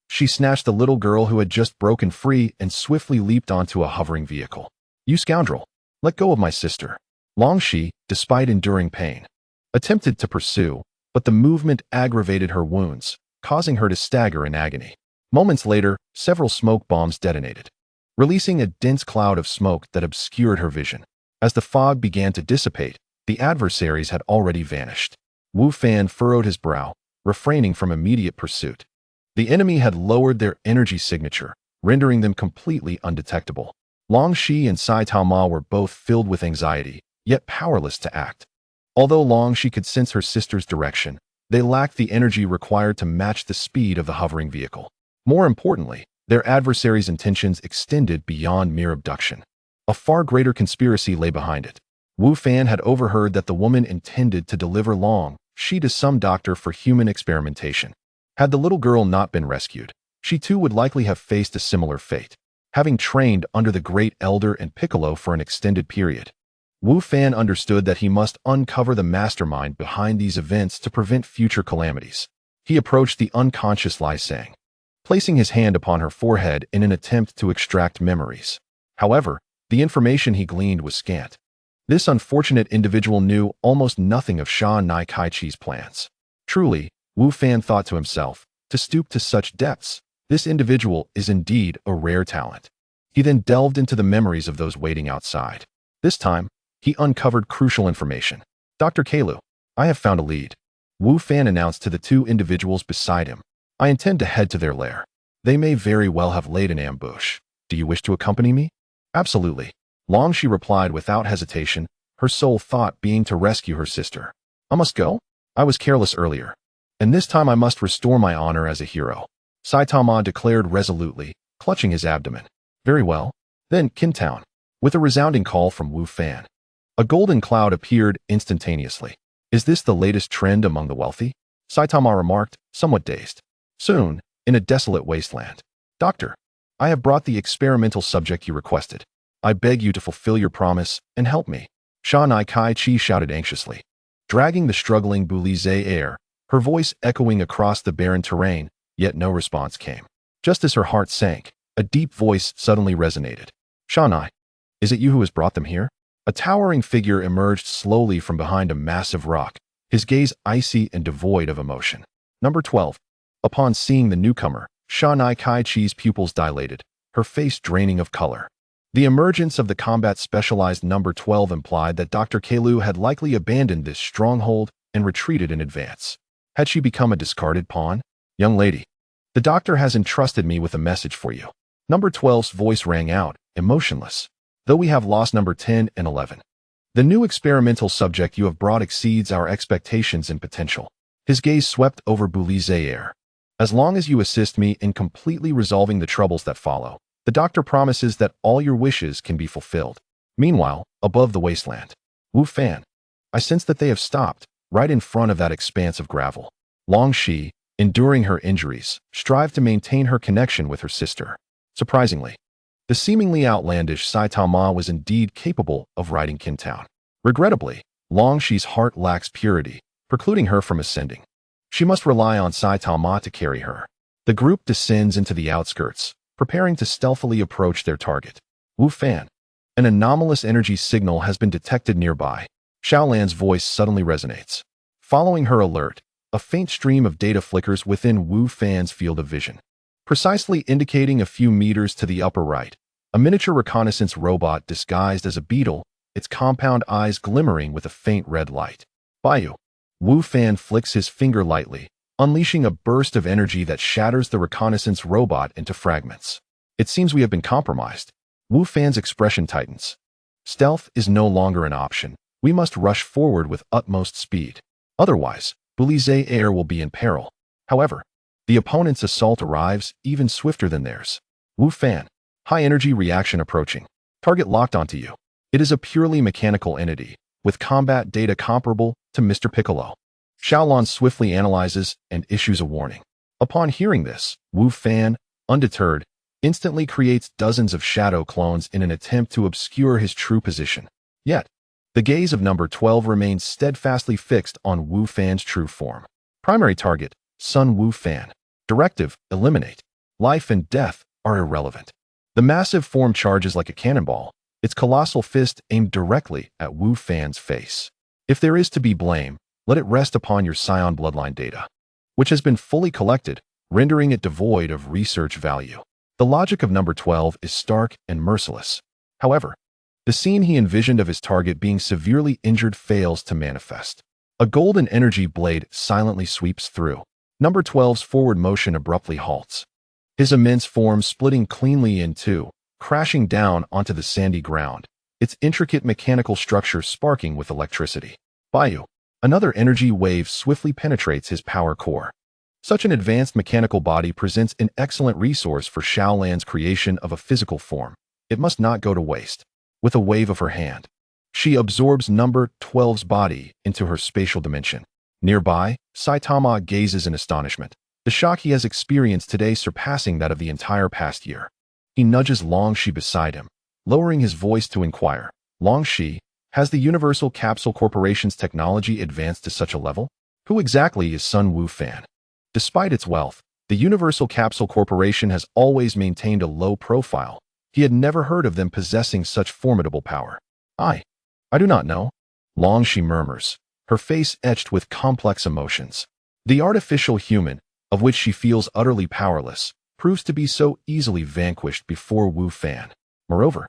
Speaker 1: she snatched the little girl who had just broken free and swiftly leaped onto a hovering vehicle. You scoundrel! Let go of my sister. Longxi, despite enduring pain, attempted to pursue, but the movement aggravated her wounds, causing her to stagger in agony. Moments later, several smoke bombs detonated, releasing a dense cloud of smoke that obscured her vision. As the fog began to dissipate, the adversaries had already vanished. Wu Fan furrowed his brow, refraining from immediate pursuit. The enemy had lowered their energy signature, rendering them completely undetectable. Long Shi and Saitama were both filled with anxiety, yet powerless to act. Although Long Shi could sense her sister's direction, they lacked the energy required to match the speed of the hovering vehicle. More importantly, their adversaries' intentions extended beyond mere abduction. A far greater conspiracy lay behind it. Wu Fan had overheard that the woman intended to deliver Long Shi to some doctor for human experimentation. Had the little girl not been rescued, she too would likely have faced a similar fate. Having trained under the Great Elder and Piccolo for an extended period, Wu Fan understood that he must uncover the mastermind behind these events to prevent future calamities. He approached the unconscious Lai Sang, placing his hand upon her forehead in an attempt to extract memories. However, the information he gleaned was scant. This unfortunate individual knew almost nothing of Sha Nai Kai-Chi's plans. Truly, Wu Fan thought to himself, to stoop to such depths, this individual is indeed a rare talent. He then delved into the memories of those waiting outside. This time, he uncovered crucial information. Dr. Kalu, I have found a lead, Wu Fan announced to the two individuals beside him. I intend to head to their lair. They may very well have laid an ambush. Do you wish to accompany me? Absolutely. Long Shi replied without hesitation, her sole thought being to rescue her sister. I must go? I was careless earlier, and this time I must restore my honor as a hero, Saitama declared resolutely, clutching his abdomen. Very well. Then, Kintown. With a resounding call from Wu Fan, a golden cloud appeared instantaneously. Is this the latest trend among the wealthy? Saitama remarked, somewhat dazed. Soon, in a desolate wasteland. Doctor, I have brought the experimental subject you requested. I beg you to fulfill your promise and help me. Sha Nai Kai-Chi shouted anxiously, dragging the struggling Bulize air, her voice echoing across the barren terrain, yet no response came. Just as her heart sank, a deep voice suddenly resonated. Sha Nai, is it you who has brought them here? A towering figure emerged slowly from behind a massive rock, his gaze icy and devoid of emotion. Number 12. Upon seeing the newcomer, Sha Nai Kai-Chi's pupils dilated, her face draining of color. The emergence of the combat-specialized number 12 implied that Dr. Kalu had likely abandoned this stronghold and retreated in advance. Had she become a discarded pawn? Young lady, the doctor has entrusted me with a message for you. Number 12's voice rang out, emotionless. Though we have lost number 10 and 11, the new experimental subject you have brought exceeds our expectations in potential. His gaze swept over Bulize air. As long as you assist me in completely resolving the troubles that follow, the doctor promises that all your wishes can be fulfilled. Meanwhile, above the wasteland, Wu Fan, I sense that they have stopped, right in front of that expanse of gravel. Long Shi, enduring her injuries, strived to maintain her connection with her sister. Surprisingly, the seemingly outlandish Saitama was indeed capable of riding Kintown. Regrettably, Long Shi's heart lacks purity, precluding her from ascending. She must rely on Saitama to carry her. The group descends into the outskirts, preparing to stealthily approach their target. Wu Fan, an anomalous energy signal has been detected nearby. Xiaolan's voice suddenly resonates. Following her alert, a faint stream of data flickers within Wu Fan's field of vision. Precisely indicating a few meters to the upper right, a miniature reconnaissance robot disguised as a beetle, its compound eyes glimmering with a faint red light. Bayu. Wu Fan flicks his finger lightly, unleashing a burst of energy that shatters the reconnaissance robot into fragments. It seems we have been compromised. Wu Fan's expression tightens. Stealth is no longer an option. We must rush forward with utmost speed. Otherwise, Bulize air will be in peril. However, the opponent's assault arrives even swifter than theirs. Wu Fan, high-energy reaction approaching. Target locked onto you. It is a purely mechanical entity, with combat data comparable to Mr. Piccolo. Xiaolan swiftly analyzes and issues a warning. Upon hearing this, Wu Fan, undeterred, instantly creates dozens of shadow clones in an attempt to obscure his true position. Yet, the gaze of number 12 remains steadfastly fixed on Wu Fan's true form. Primary target, Sun Wu Fan. Directive, eliminate. Life and death are irrelevant. The massive form charges like a cannonball, its colossal fist aimed directly at Wu Fan's face. If there is to be blame, let it rest upon your scion bloodline data, which has been fully collected, rendering it devoid of research value. The logic of number 12 is stark and merciless. However, the scene he envisioned of his target being severely injured fails to manifest. A golden energy blade silently sweeps through. Number 12's forward motion abruptly halts, his immense form splitting cleanly in two, crashing down onto the sandy ground, its intricate mechanical structure sparking with electricity. Bayu. Another energy wave swiftly penetrates his power core. Such an advanced mechanical body presents an excellent resource for Xiaolan's creation of a physical form. It must not go to waste. With a wave of her hand, she absorbs number 12's body into her spatial dimension. Nearby, Saitama gazes in astonishment, the shock he has experienced today surpassing that of the entire past year. He nudges Longshi beside him, lowering his voice to inquire, Longshi, has the Universal Capsule Corporation's technology advanced to such a level? Who exactly is Sun Wufan? Despite its wealth, the Universal Capsule Corporation has always maintained a low profile. He had never heard of them possessing such formidable power. I do not know, Longshi murmurs, her face etched with complex emotions. The artificial human, of which she feels utterly powerless, proves to be so easily vanquished before Wu Fan. Moreover,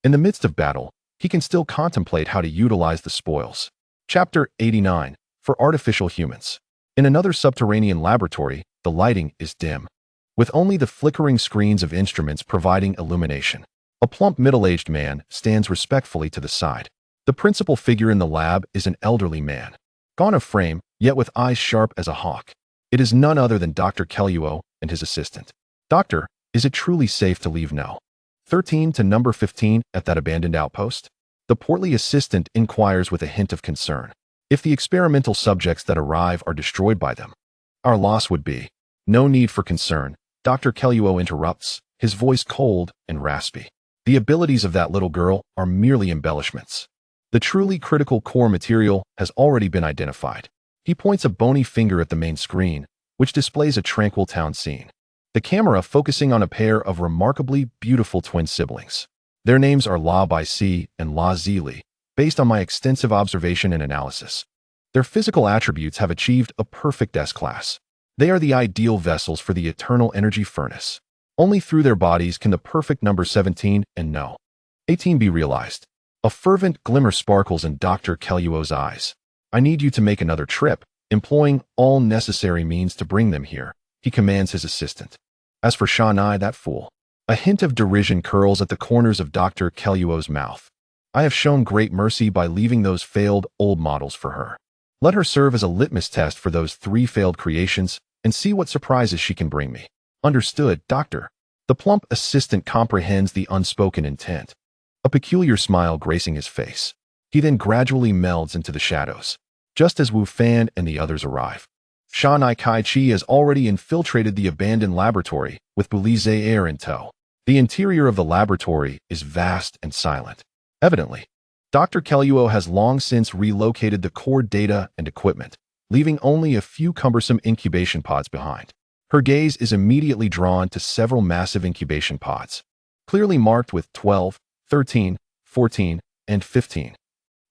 Speaker 1: in the midst of battle, he can still contemplate how to utilize the spoils. Chapter 89, for artificial humans. In another subterranean laboratory, the lighting is dim, with only the flickering screens of instruments providing illumination. A plump middle-aged man stands respectfully to the side. The principal figure in the lab is an elderly man, gone of frame, yet with eyes sharp as a hawk. It is none other than Dr. Kelluo and his assistant. Doctor, is it truly safe to leave now? 13 to number 15 at that abandoned outpost? The portly assistant inquires with a hint of concern. If the experimental subjects that arrive are destroyed by them, our loss would be. No need for concern, Dr. Kelluo interrupts, his voice cold and raspy. The abilities of that little girl are merely embellishments. The truly critical core material has already been identified. He points a bony finger at the main screen, which displays a tranquil town scene. The camera focusing on a pair of remarkably beautiful twin siblings. Their names are La Bai Si and La Zili, based on my extensive observation and analysis. Their physical attributes have achieved a perfect S-class. They are the ideal vessels for the eternal energy furnace. Only through their bodies can the perfect number 17 and no 18 be realized. A fervent glimmer sparkles in Dr. Kelluo's eyes. I need you to make another trip, employing all necessary means to bring them here, he commands his assistant. As for Shanai, that fool. A hint of derision curls at the corners of Dr. Kelluo's mouth. I have shown great mercy by leaving those failed old models for her. Let her serve as a litmus test for those 3 failed creations and see what surprises she can bring me. Understood, Doctor. The plump assistant comprehends the unspoken intent, a peculiar smile gracing his face. He then gradually melds into the shadows, just as Wu Fan and the others arrive. Shanai Kai-Chi has already infiltrated the abandoned laboratory with Bulize Air in tow. The interior of the laboratory is vast and silent. Evidently, Dr. Kelluo has long since relocated the core data and equipment, leaving only a few cumbersome incubation pods behind. Her gaze is immediately drawn to several massive incubation pods, clearly marked with 12, 13, 14, and 15.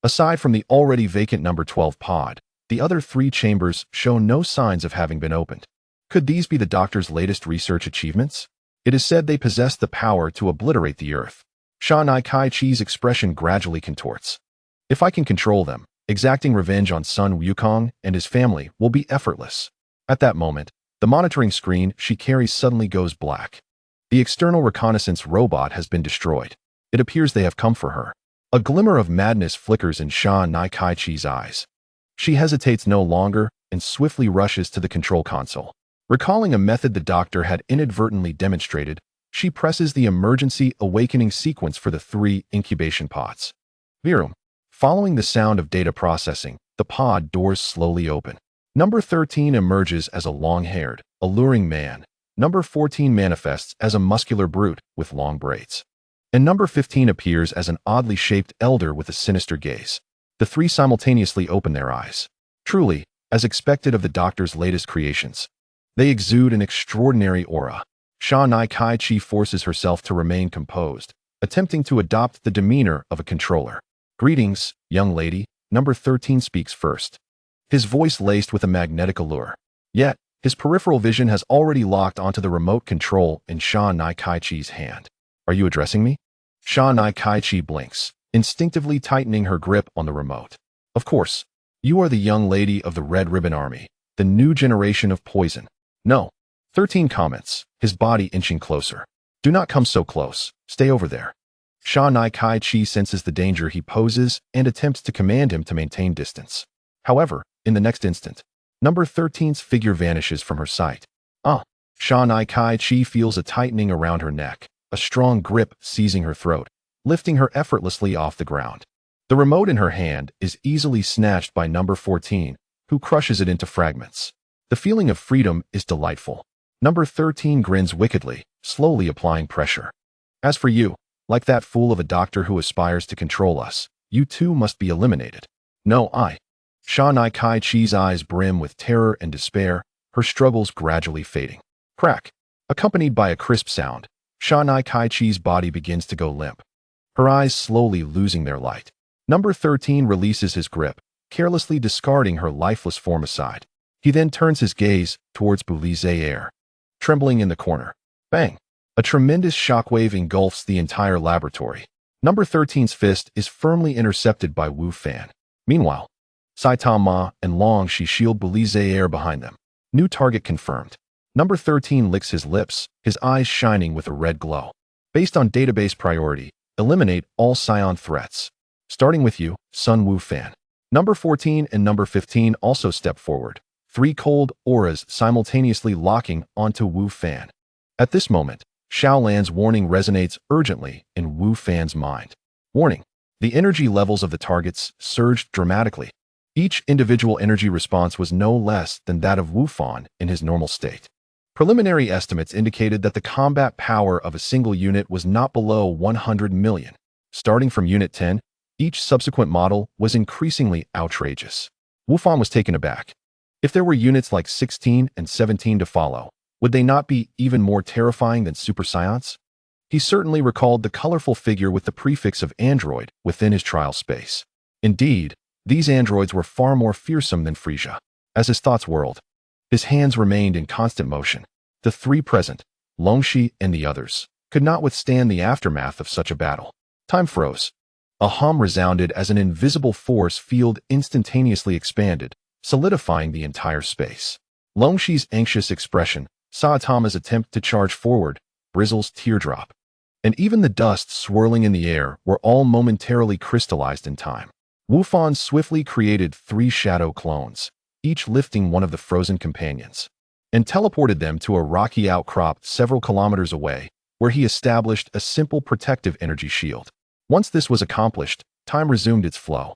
Speaker 1: Aside from the already vacant number 12 pod, the other 3 chambers show no signs of having been opened. Could these be the doctor's latest research achievements? It is said they possess the power to obliterate the earth. Shanai Kai-Chi's expression gradually contorts. If I can control them, exacting revenge on Sun Wukong and his family will be effortless. At that moment, the monitoring screen she carries suddenly goes black. The external reconnaissance robot has been destroyed. It appears they have come for her. A glimmer of madness flickers in Shanai Kai-Chi's eyes. She hesitates no longer and swiftly rushes to the control console. Recalling a method the doctor had inadvertently demonstrated, she presses the emergency awakening sequence for the 3 incubation pods. Virum. Following the sound of data processing, the pod doors slowly open. Number 13 emerges as a long-haired, alluring man. Number 14 manifests as a muscular brute with long braids. And number 15 appears as an oddly shaped elder with a sinister gaze. The 3 simultaneously open their eyes. Truly, as expected of the doctor's latest creations, they exude an extraordinary aura. Shanai Kai-Chi forces herself to remain composed, attempting to adopt the demeanor of a controller. Greetings, young lady, number 13 speaks first. his voice laced with a magnetic allure. Yet, his peripheral vision has already locked onto the remote control in Sha Nai Kai-Chi's hand. Are you addressing me? Sha Nai Kai-Chi blinks, instinctively tightening her grip on the remote. Of course, you are the young lady of the Red Ribbon Army, the new generation of poison. No. 13 comments, his body inching closer. Do not come so close. Stay over there. Sha Nai Kai-Chi senses the danger he poses and attempts to command him to maintain distance. However, in the next instant, number 13's figure vanishes from her sight. Sha Nai Kai-Chi feels a tightening around her neck, a strong grip seizing her throat, lifting her effortlessly off the ground. The remote in her hand is easily snatched by number 14, who crushes it into fragments. The feeling of freedom is delightful. Number 13 grins wickedly, slowly applying pressure. As for you, like that fool of a doctor who aspires to control us, you too must be eliminated. No, Sha Nai Kai-Chi's eyes brim with terror and despair, her struggles gradually fading. Crack. Accompanied by a crisp sound, Sha Nai Kai-Chi's body begins to go limp, her eyes slowly losing their light. Number 13 releases his grip, carelessly discarding her lifeless form aside. He then turns his gaze towards Belize Air, trembling in the corner. Bang! A tremendous shockwave engulfs the entire laboratory. Number 13's fist is firmly intercepted by Wu Fan. Meanwhile, Saitama and Long Shi shield Belize Air behind them. New target confirmed. Number 13 licks his lips, his eyes shining with a red glow. Based on database priority, eliminate all Scion threats. Starting with you, Sun Wu Fan. Number 14 and number 15 also step forward, 3 cold auras simultaneously locking onto Wu Fan. At this moment, Xiaolan's warning resonates urgently in Wu Fan's mind. Warning: the energy levels of the targets surged dramatically. Each individual energy response was no less than that of Wu Fan in his normal state. Preliminary estimates indicated that the combat power of a single unit was not below 100 million. Starting from Unit 10, each subsequent model was increasingly outrageous. Wu Fan was taken aback. If there were units like 16 and 17 to follow, would they not be even more terrifying than Super Science? He certainly recalled the colorful figure with the prefix of android within his trial space. Indeed, these androids were far more fearsome than Frisia. As his thoughts whirled, his hands remained in constant motion. The 3 present, Longxi and the others, could not withstand the aftermath of such a battle. Time froze. A hum resounded as an invisible force field instantaneously expanded, solidifying the entire space. Longxi's anxious expression, Saitama's attempt to charge forward, Brizzle's teardrop, and even the dust swirling in the air were all momentarily crystallized in time. Wu Fan swiftly created 3 shadow clones, each lifting one of the frozen companions, and teleported them to a rocky outcrop several kilometers away, where he established a simple protective energy shield. Once this was accomplished, time resumed its flow.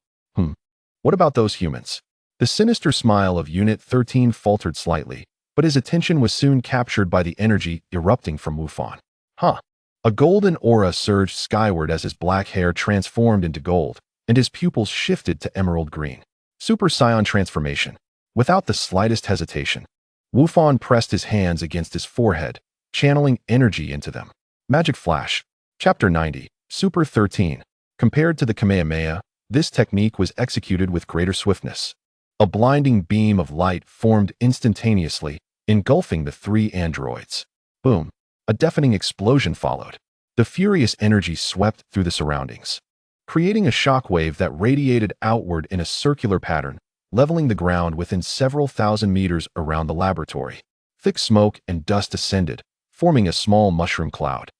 Speaker 1: What about those humans? The sinister smile of Unit 13 faltered slightly, but his attention was soon captured by the energy erupting from Wu Fan. A golden aura surged skyward as his black hair transformed into gold, and his pupils shifted to emerald green. Super Scion transformation. Without the slightest hesitation, Wu Fan pressed his hands against his forehead, channeling energy into them. Magic Flash. Chapter 90. Super 13. Compared to the Kamehameha, this technique was executed with greater swiftness. A blinding beam of light formed instantaneously, engulfing the 3 androids. Boom! A deafening explosion followed. The furious energy swept through the surroundings, creating a shockwave that radiated outward in a circular pattern, leveling the ground within several thousand meters around the laboratory. Thick smoke and dust ascended, forming a small mushroom cloud.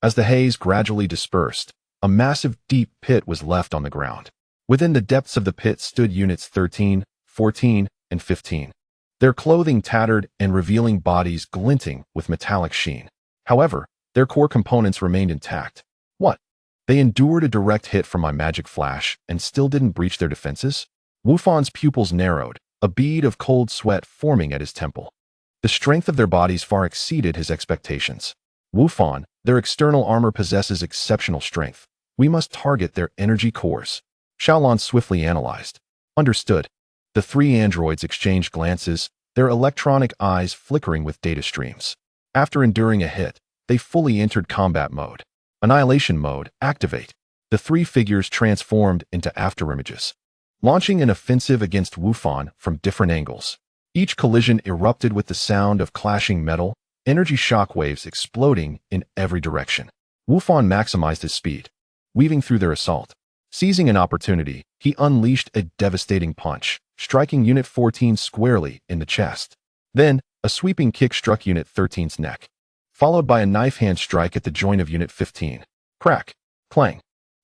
Speaker 1: As the haze gradually dispersed, a massive deep pit was left on the ground. Within the depths of the pit stood Units 13, 14, and 15, their clothing tattered and revealing bodies glinting with metallic sheen. However, their core components remained intact. What? They endured a direct hit from my magic flash and still didn't breach their defenses? Wu Fan's pupils narrowed, a bead of cold sweat forming at his temple. The strength of their bodies far exceeded his expectations. Wu Fan, their external armor possesses exceptional strength. We must target their energy cores. Xiaolan swiftly analyzed. Understood. The 3 androids exchanged glances, their electronic eyes flickering with data streams. After enduring a hit, they fully entered combat mode. Annihilation mode, activate. The 3 figures transformed into afterimages. launching an offensive against Wufan from different angles. Each collision erupted with the sound of clashing metal, energy shockwaves exploding in every direction. Wufan maximized his speed, weaving through their assault. Seizing an opportunity, he unleashed a devastating punch, striking Unit 14 squarely in the chest. Then, a sweeping kick struck Unit 13's neck, followed by a knife-hand strike at the joint of Unit 15. Crack, clang.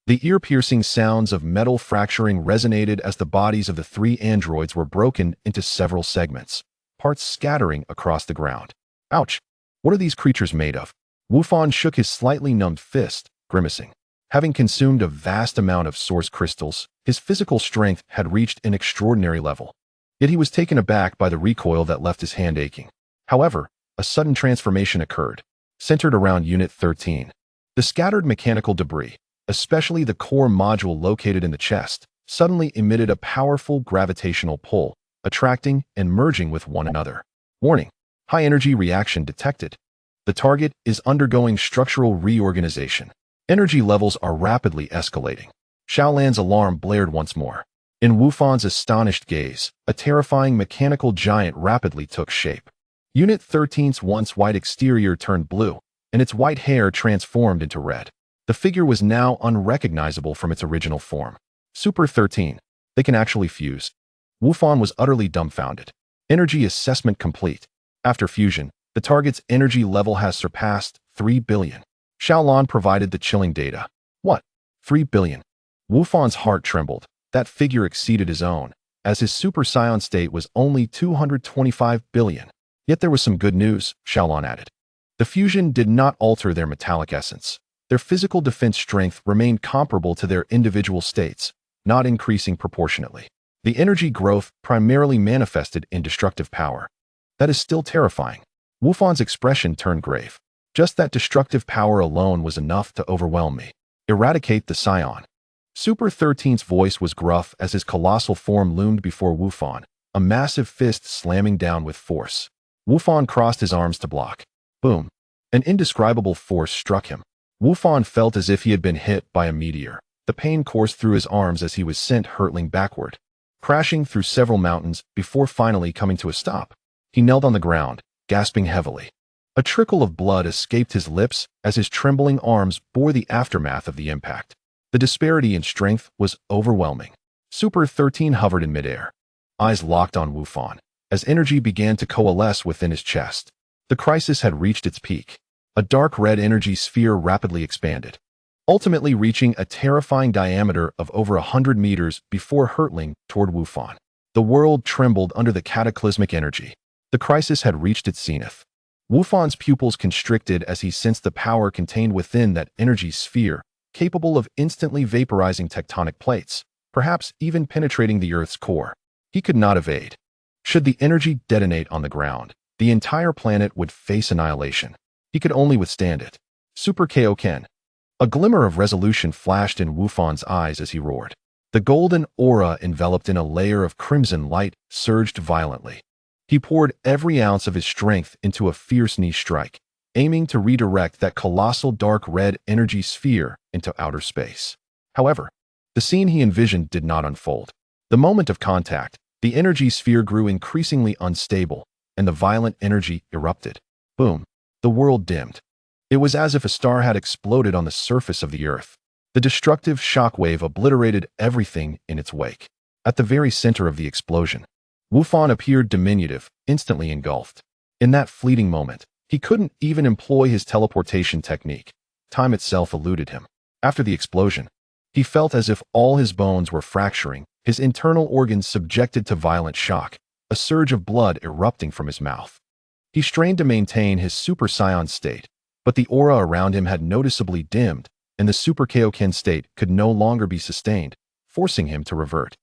Speaker 1: The ear-piercing sounds of metal fracturing resonated as the bodies of the three androids were broken into several segments, parts scattering across the ground. Ouch! What are these creatures made of? Wufan shook his slightly numbed fist, grimacing. Having consumed a vast amount of source crystals, his physical strength had reached an extraordinary level. Yet he was taken aback by the recoil that left his hand aching. However, a sudden transformation occurred, centered around Unit 13. The scattered mechanical debris, especially the core module located in the chest, suddenly emitted a powerful gravitational pull, attracting and merging with one another. Warning: high-energy reaction detected. The target is undergoing structural reorganization. Energy levels are rapidly escalating. Xiaolan's alarm blared once more. In Wufan's astonished gaze, a terrifying mechanical giant rapidly took shape. Unit 13's once white exterior turned blue, and its white hair transformed into red. The figure was now unrecognizable from its original form. Super 13. They can actually fuse. Wufan was utterly dumbfounded. Energy assessment complete. After fusion, the target's energy level has surpassed 3 billion. Xiaolan provided the chilling data. What? 3 billion? Wufan's heart trembled. That figure exceeded his own, as his super scion state was only 225 billion. Yet there was some good news, Xiaolan added. The fusion did not alter their metallic essence. Their physical defense strength remained comparable to their individual states, not increasing proportionately. The energy growth primarily manifested in destructive power. That is still terrifying. Wufan's expression turned grave. Just that destructive power alone was enough to overwhelm me. Eradicate the scion. Super 13's voice was gruff as his colossal form loomed before Wufan, a massive fist slamming down with force. Wufan crossed his arms to block. Boom. An indescribable force struck him. Wufan felt as if he had been hit by a meteor. The pain coursed through his arms as he was sent hurtling backward, crashing through several mountains before finally coming to a stop. He knelt on the ground, gasping heavily. A trickle of blood escaped his lips as his trembling arms bore the aftermath of the impact. The disparity in strength was overwhelming. Super 13 hovered in midair, eyes locked on Wufan, as energy began to coalesce within his chest. The crisis had reached its peak. A dark red energy sphere rapidly expanded, ultimately reaching a terrifying diameter of over 100 meters before hurtling toward Wufan. The world trembled under the cataclysmic energy. The crisis had reached its zenith. Wufan's pupils constricted as he sensed the power contained within that energy sphere, capable of instantly vaporizing tectonic plates, perhaps even penetrating the Earth's core. He could not evade. Should the energy detonate on the ground, the entire planet would face annihilation. He could only withstand it. Super Kaioken. A glimmer of resolution flashed in Wufan's eyes as he roared. The golden aura enveloped in a layer of crimson light surged violently. He poured every ounce of his strength into a fierce knee strike, aiming to redirect that colossal dark red energy sphere into outer space. However, the scene he envisioned did not unfold. The moment of contact, the energy sphere grew increasingly unstable, and the violent energy erupted. Boom. The world dimmed. It was as if a star had exploded on the surface of the Earth. The destructive shockwave obliterated everything in its wake. At the very center of the explosion, Wufan appeared diminutive, instantly engulfed. In that fleeting moment, he couldn't even employ his teleportation technique. Time itself eluded him. After the explosion, he felt as if all his bones were fracturing, his internal organs subjected to violent shock, a surge of blood erupting from his mouth. He strained to maintain his Super Saiyan state, but the aura around him had noticeably dimmed, and the Super Kaioken state could no longer be sustained, forcing him to revert.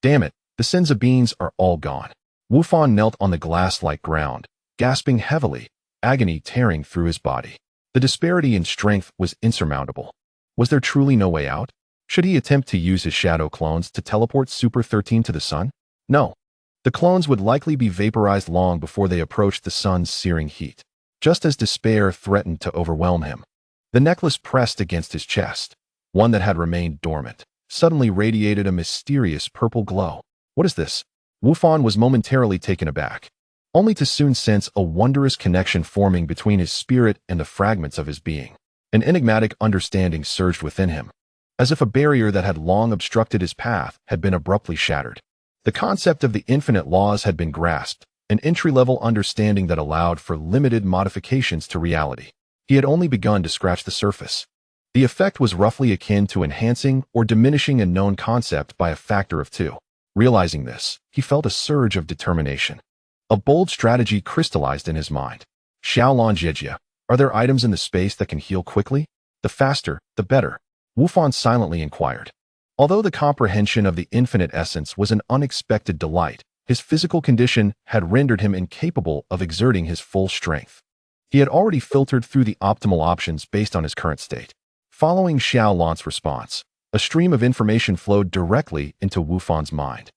Speaker 1: Damn it, the Senza beans are all gone. Wufan knelt on the glass-like ground, gasping heavily, agony tearing through his body. The disparity in strength was insurmountable. Was there truly no way out? Should he attempt to use his shadow clones to teleport Super 13 to the sun? No. The clones would likely be vaporized long before they approached the sun's searing heat. Just as despair threatened to overwhelm him, the necklace pressed against his chest, one that had remained dormant, suddenly radiated a mysterious purple glow. What is this? Wufan was momentarily taken aback, only to soon sense a wondrous connection forming between his spirit and the fragments of his being. An enigmatic understanding surged within him, as if a barrier that had long obstructed his path had been abruptly shattered. The concept of the infinite laws had been grasped, an entry-level understanding that allowed for limited modifications to reality. He had only begun to scratch the surface. The effect was roughly akin to enhancing or diminishing a known concept by a factor of 2. Realizing this, he felt a surge of determination. A bold strategy crystallized in his mind. Xiaolan Jejia, are there items in the space that can heal quickly? The faster, the better, Wufan silently inquired. Although the comprehension of the infinite essence was an unexpected delight, his physical condition had rendered him incapable of exerting his full strength. He had already filtered through the optimal options based on his current state. Following Xiaolan's response, a stream of information flowed directly into Wufan's mind.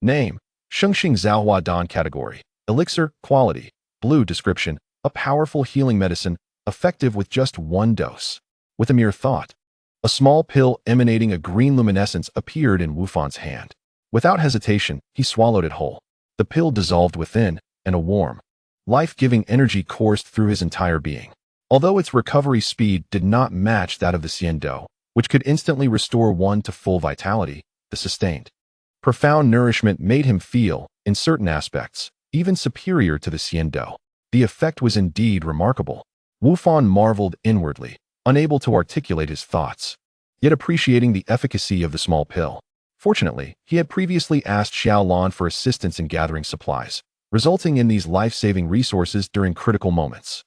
Speaker 1: Name, Shengxing Zhaohua Dan category, elixir, quality, blue description, a powerful healing medicine, effective with just 1 dose. With a mere thought, a small pill emanating a green luminescence appeared in Wufan's hand. Without hesitation, he swallowed it whole. The pill dissolved within, and a warm, life-giving energy coursed through his entire being. Although its recovery speed did not match that of the Xiando, which could instantly restore one to full vitality, the sustained, profound nourishment made him feel, in certain aspects, even superior to the Xiando. The effect was indeed remarkable. Wufan marveled inwardly, unable to articulate his thoughts, yet appreciating the efficacy of the small pill. Fortunately, he had previously asked Xiaolan for assistance in gathering supplies, resulting in these life-saving resources during critical moments.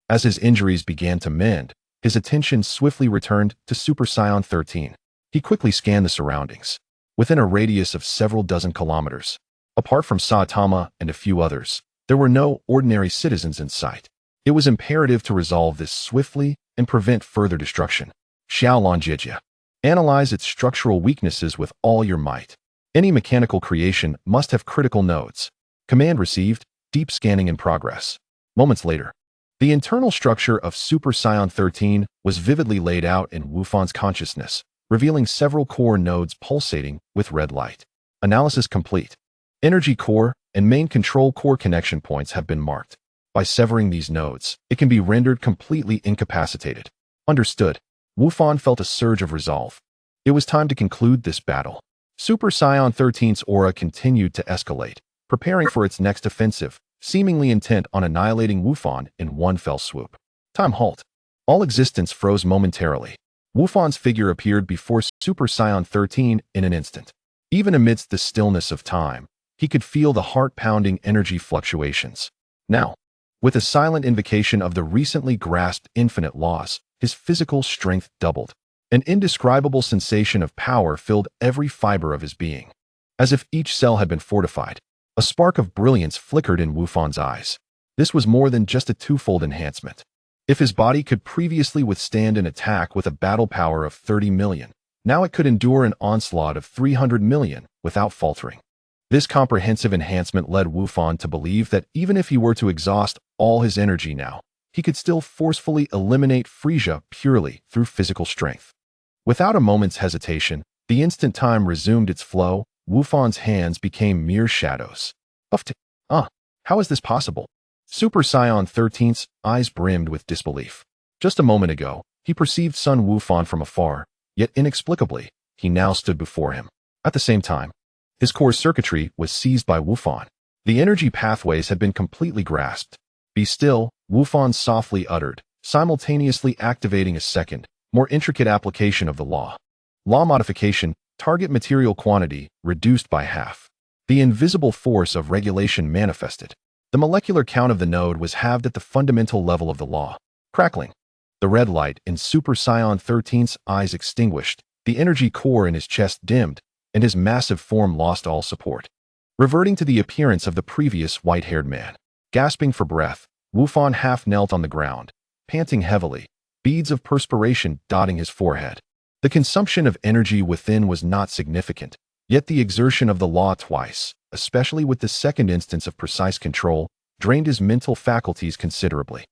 Speaker 1: As his injuries began to mend, his attention swiftly returned to Super Saiyan 13. He quickly scanned the surroundings. Within a radius of several dozen kilometers, apart from Saitama and a few others, there were no ordinary citizens in sight. It was imperative to resolve this swiftly and prevent further destruction. Xiaolan Jejia. Analyze its structural weaknesses with all your might. Any mechanical creation must have critical nodes. Command received, deep scanning in progress. Moments later, the internal structure of Super Saiyan 13 was vividly laid out in Wufan's consciousness, revealing several core nodes pulsating with red light. Analysis complete. Energy core and main control core connection points have been marked. By severing these nodes, it can be rendered completely incapacitated. Understood. Wufan felt a surge of resolve. It was time to conclude this battle. Super Saiyan 13's aura continued to escalate, preparing for its next offensive, seemingly intent on annihilating Wufan in one fell swoop. Time halt. All existence froze momentarily. Wufan's figure appeared before Super Saiyan 13 in an instant. Even amidst the stillness of time, he could feel the heart-pounding energy fluctuations. Now, with a silent invocation of the recently grasped infinite laws, his physical strength doubled. An indescribable sensation of power filled every fiber of his being. As if each cell had been fortified, a spark of brilliance flickered in Wufan's eyes. This was more than just a twofold enhancement. If his body could previously withstand an attack with a battle power of 30 million, now it could endure an onslaught of 300 million without faltering. This comprehensive enhancement led Wufan to believe that even if he were to exhaust all his energy now, he could still forcefully eliminate Frisia purely through physical strength. Without a moment's hesitation, the instant time resumed its flow. Wufan's hands became mere shadows. How is this possible? Super Saiyan 13's eyes brimmed with disbelief. Just a moment ago, he perceived Sun Wufan from afar, yet inexplicably, he now stood before him. At the same time, his core circuitry was seized by Wufan. The energy pathways had been completely grasped. Be still, Wufan softly uttered, simultaneously activating a second, more intricate application of the law. Law modification, target material quantity, reduced by half. The invisible force of regulation manifested. The molecular count of the node was halved at the fundamental level of the law. Crackling. The red light in Super Saiyan 13's eyes extinguished, the energy core in his chest dimmed, and his massive form lost all support. Reverting to the appearance of the previous white-haired man. Gasping for breath, Wufan half knelt on the ground, panting heavily, beads of perspiration dotting his forehead. The consumption of energy within was not significant, yet the exertion of the law twice, especially with the second instance of precise control, drained his mental faculties considerably.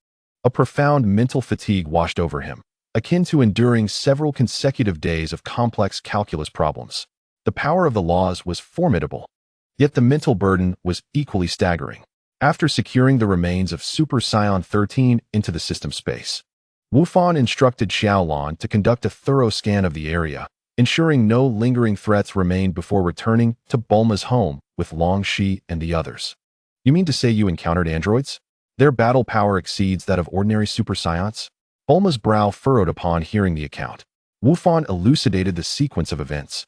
Speaker 1: A profound mental fatigue washed over him. akin to enduring several consecutive days of complex calculus problems. The power of the laws was formidable, yet the mental burden was equally staggering. After securing the remains of Super Saiyan 13 into the system space, Wu Fan instructed Xiaolan to conduct a thorough scan of the area, ensuring no lingering threats remained before returning to Bulma's home with Long Shi and the others. You mean to say you encountered androids? Their battle power exceeds that of ordinary Super Saiyans? Bulma's brow furrowed upon hearing the account. Wu Fan elucidated the sequence of events,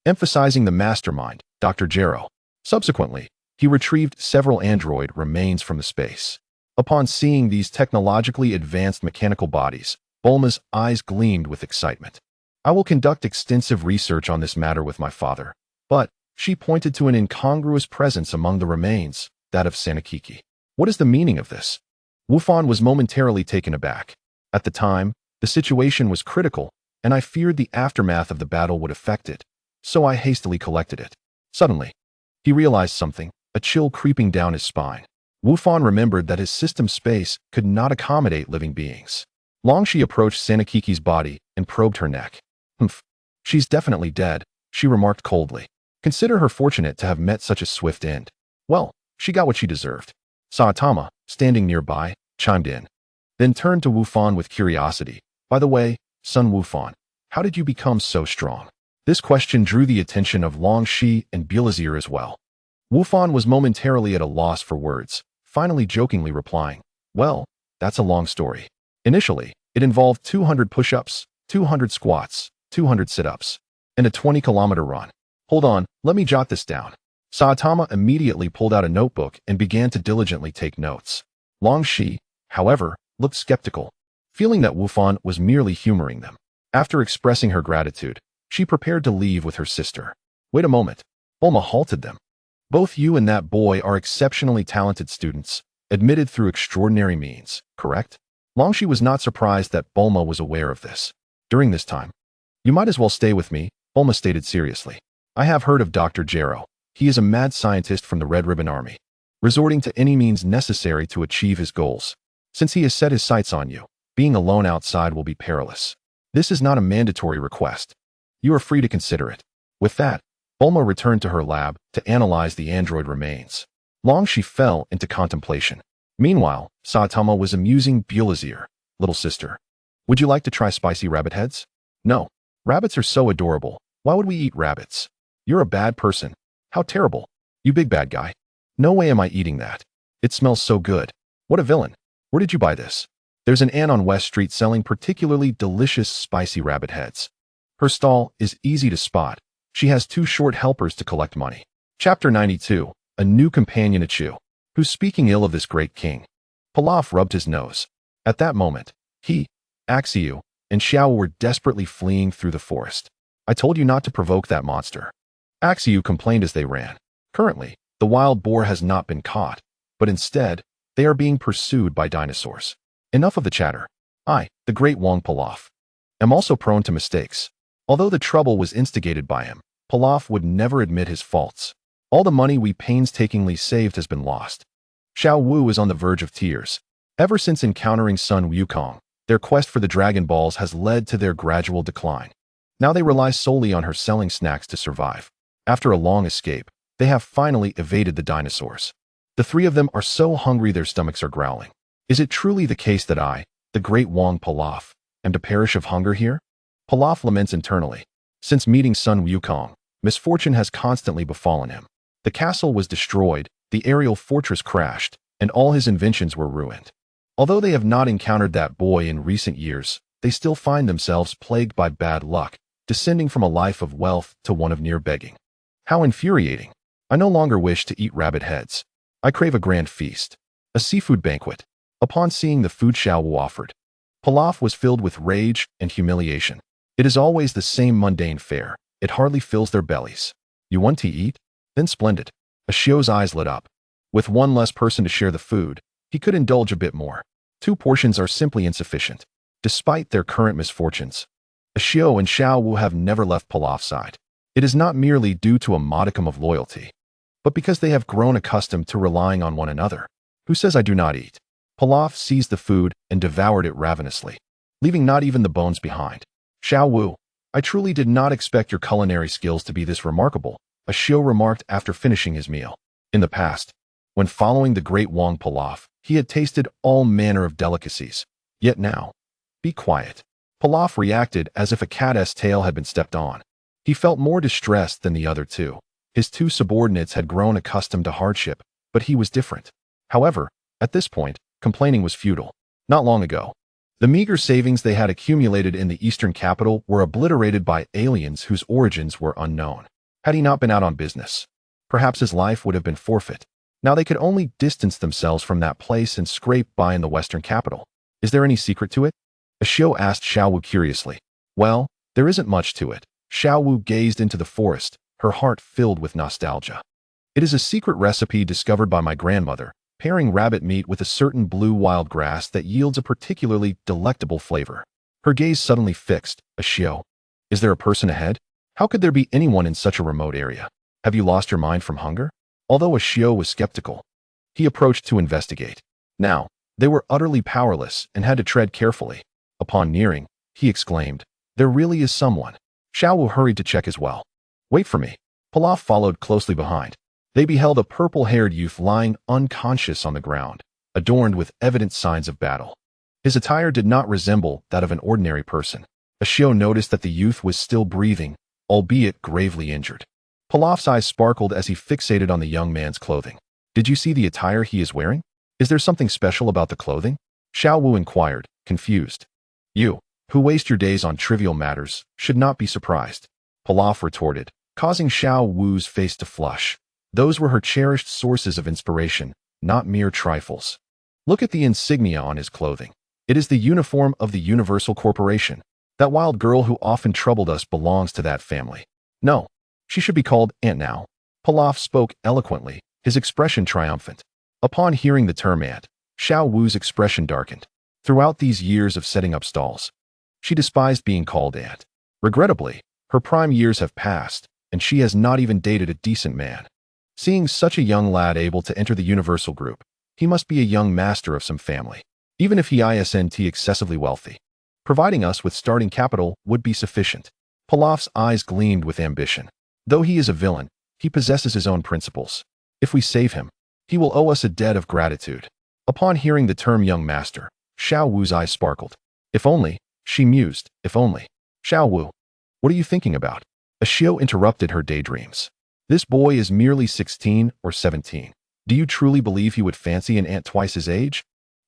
Speaker 1: emphasizing the mastermind, Dr. Gero. Subsequently, he retrieved several android remains from the space. Upon seeing these technologically advanced mechanical bodies, Bulma's eyes gleamed with excitement. I will conduct extensive research on this matter with my father, but she pointed to an incongruous presence among the remains, that of Sanakiki. What is the meaning of this? Wu Fan was momentarily taken aback. At the time, the situation was critical, and I feared the aftermath of the battle would affect it, so I hastily collected it. Suddenly, he realized something, a chill creeping down his spine. Wu Fan remembered that his system space could not accommodate living beings. Long Shi approached Sanakiki's body and probed her neck. Humph, she's definitely dead, she remarked coldly. Consider her fortunate to have met such a swift end. Well, she got what she deserved. Saitama, standing nearby, chimed in, then turned to Wu Fan with curiosity. By the way, son Wu Fan, how did you become so strong? This question drew the attention of Long Shi and Bilazir as well. Wu Fan was momentarily at a loss for words, finally jokingly replying, well, that's a long story. Initially, it involved 200 push-ups, 200 squats, 200 sit-ups, and a 20-kilometer run. Hold on, let me jot this down. Saitama immediately pulled out a notebook and began to diligently take notes. Long Shi, however, looked skeptical, feeling that Wu Fan was merely humoring them. After expressing her gratitude, she prepared to leave with her sister. Wait a moment. Bulma halted them. Both you and that boy are exceptionally talented students, admitted through extraordinary means, correct? Long Shi was not surprised that Bulma was aware of this. During this time, you might as well stay with me, Bulma stated seriously. I have heard of Dr. Gero. He is a mad scientist from the Red Ribbon Army, resorting to any means necessary to achieve his goals. Since he has set his sights on you, being alone outside will be perilous. This is not a mandatory request. You are free to consider it. With that, Bulma returned to her lab to analyze the android remains. Long Shi fell into contemplation. Meanwhile, Saitama was amusing Bilazir. Little sister, would you like to try spicy rabbit heads? No. Rabbits are so adorable. Why would we eat rabbits? You're a bad person. How terrible. You big bad guy. No way am I eating that. It smells so good. What a villain. Where did you buy this? There's an aunt on West Street selling particularly delicious spicy rabbit heads. Her stall is easy to spot. She has 2 short helpers to collect money. Chapter 92. A new companion Achu, who's speaking ill of this great king. Pilaf rubbed his nose. At that moment, he, Axiu, and Xiao were desperately fleeing through the forest. I told you not to provoke that monster. Axiu complained as they ran. Currently, the wild boar has not been caught, but instead, they are being pursued by dinosaurs. Enough of the chatter. I, the great Wang Pilaf, am also prone to mistakes. Although the trouble was instigated by him, Pilaf would never admit his faults. All the money we painstakingly saved has been lost. Xiao Wu is on the verge of tears. Ever since encountering Sun Wukong, their quest for the Dragon Balls has led to their gradual decline. Now they rely solely on her selling snacks to survive. After a long escape, they have finally evaded the dinosaurs. The 3 of them are so hungry their stomachs are growling. Is it truly the case that I, the great Wang Pilaf, am to perish of hunger here? Pilaf laments internally. Since meeting Sun Wukong, misfortune has constantly befallen him. The castle was destroyed, the aerial fortress crashed, and all his inventions were ruined. Although they have not encountered that boy in recent years, they still find themselves plagued by bad luck, descending from a life of wealth to one of near begging. How infuriating. I no longer wish to eat rabbit heads. I crave a grand feast. A seafood banquet. Upon seeing the food Xiao Wu offered, Pilaf was filled with rage and humiliation. It is always the same mundane fare. It hardly fills their bellies. You want to eat? Then splendid. Ashio's eyes lit up. With one less person to share the food, he could indulge a bit more. 2 portions are simply insufficient. Despite their current misfortunes, Ashio and Xiao Wu have never left Pilaf's side. It is not merely due to a modicum of loyalty, but because they have grown accustomed to relying on one another. Who says I do not eat? Pilaf seized the food and devoured it ravenously. leaving not even the bones behind. Xiao Wu, I truly did not expect your culinary skills to be this remarkable, a Xiao remarked after finishing his meal. In the past, when following the great Wang Pilaf, he had tasted all manner of delicacies. Yet now, be quiet. Pilaf reacted as if a cat's tail had been stepped on. He felt more distressed than the other two. His two subordinates had grown accustomed to hardship, but he was different. However, at this point, complaining was futile. Not long ago, the meager savings they had accumulated in the eastern capital were obliterated by aliens whose origins were unknown. Had he not been out on business, perhaps his life would have been forfeit. Now they could only distance themselves from that place and scrape by in the western capital. Is there any secret to it? Xiao asked Xiao Wu curiously. Well, there isn't much to it. Xiao Wu gazed into the forest, her heart filled with nostalgia. It is a secret recipe discovered by my grandmother, pairing rabbit meat with a certain blue wild grass that yields a particularly delectable flavor. Her gaze suddenly fixed. Xiao, is there a person ahead? How could there be anyone in such a remote area? Have you lost your mind from hunger? Although Xiao was skeptical, he approached to investigate. Now, they were utterly powerless and had to tread carefully. Upon nearing, he exclaimed, there really is someone. Xiao Wu hurried to check as well. Wait for me. Pilaf followed closely behind. They beheld a purple-haired youth lying unconscious on the ground, adorned with evident signs of battle. His attire did not resemble that of an ordinary person. Xiao noticed that the youth was still breathing, albeit gravely injured. Pilaf's eyes sparkled as he fixated on the young man's clothing. Did you see the attire he is wearing? Is there something special about the clothing? Xiao Wu inquired, confused. You, who waste your days on trivial matters, should not be surprised. Pilaf retorted, causing Xiao Wu's face to flush. Those were her cherished sources of inspiration, not mere trifles. Look at the insignia on his clothing. It is the uniform of the Universal Corporation. That wild girl who often troubled us belongs to that family. No, she should be called Aunt now. Pilaf spoke eloquently, his expression triumphant. Upon hearing the term aunt, Xiao Wu's expression darkened. Throughout these years of setting up stalls, she despised being called aunt. Regrettably, her prime years have passed, and she has not even dated a decent man. Seeing such a young lad able to enter the Universal Group, he must be a young master of some family, even if he isn't excessively wealthy. Providing us with starting capital would be sufficient. Pilaf's eyes gleamed with ambition. Though he is a villain, he possesses his own principles. If we save him, he will owe us a debt of gratitude. Upon hearing the term young master, Xiao Wu's eyes sparkled. If only, she mused, if only. Xiao Wu, what are you thinking about? Xiao interrupted her daydreams. This boy is merely 16 or 17. Do you truly believe he would fancy an aunt twice his age?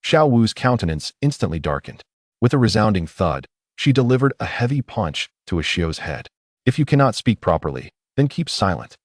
Speaker 1: Xiao Wu's countenance instantly darkened. With a resounding thud, she delivered a heavy punch to Xiao's head. If you cannot speak properly, then keep silent.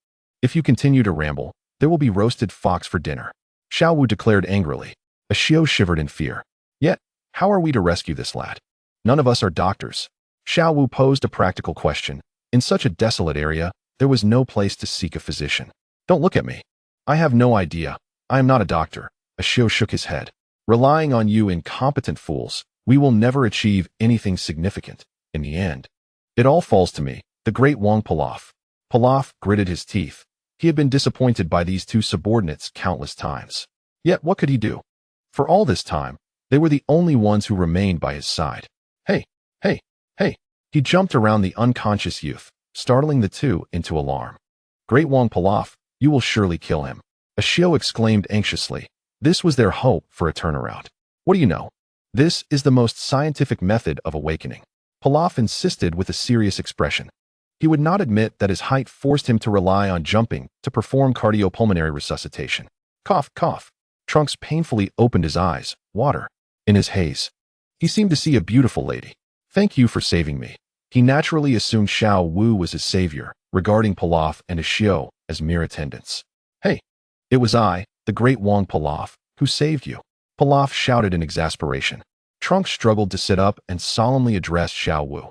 Speaker 1: If you continue to ramble, there will be roasted fox for dinner. Xiao Wu declared angrily. Xiao shivered in fear. Yet, how are we to rescue this lad? None of us are doctors. Xiao Wu posed a practical question. In such a desolate area, there was no place to seek a physician. Don't look at me. I have no idea. I am not a doctor. Xiao shook his head. Relying on you incompetent fools, we will never achieve anything significant. In the end, it all falls to me, the great Wang Pilaf. Pilaf gritted his teeth. He had been disappointed by these two subordinates countless times. Yet what could he do? For all this time, they were the only ones who remained by his side. Hey, hey, hey. He jumped around the unconscious youth, startling the two into alarm. Great Wang Pilaf, you will surely kill him. Xiao exclaimed anxiously. This was their hope for a turnaround. What do you know? This is the most scientific method of awakening. Pilaf insisted with a serious expression. He would not admit that his height forced him to rely on jumping to perform cardiopulmonary resuscitation. Cough, cough. Trunks painfully opened his eyes, water in his haze. He seemed to see a beautiful lady. Thank you for saving me. He naturally assumed Xiao Wu was his savior, regarding Pilaf and Xiao as mere attendants. Hey, it was I, the great Wang Pilaf, who saved you. Pilaf shouted in exasperation. Trunks struggled to sit up and solemnly addressed Xiao Wu.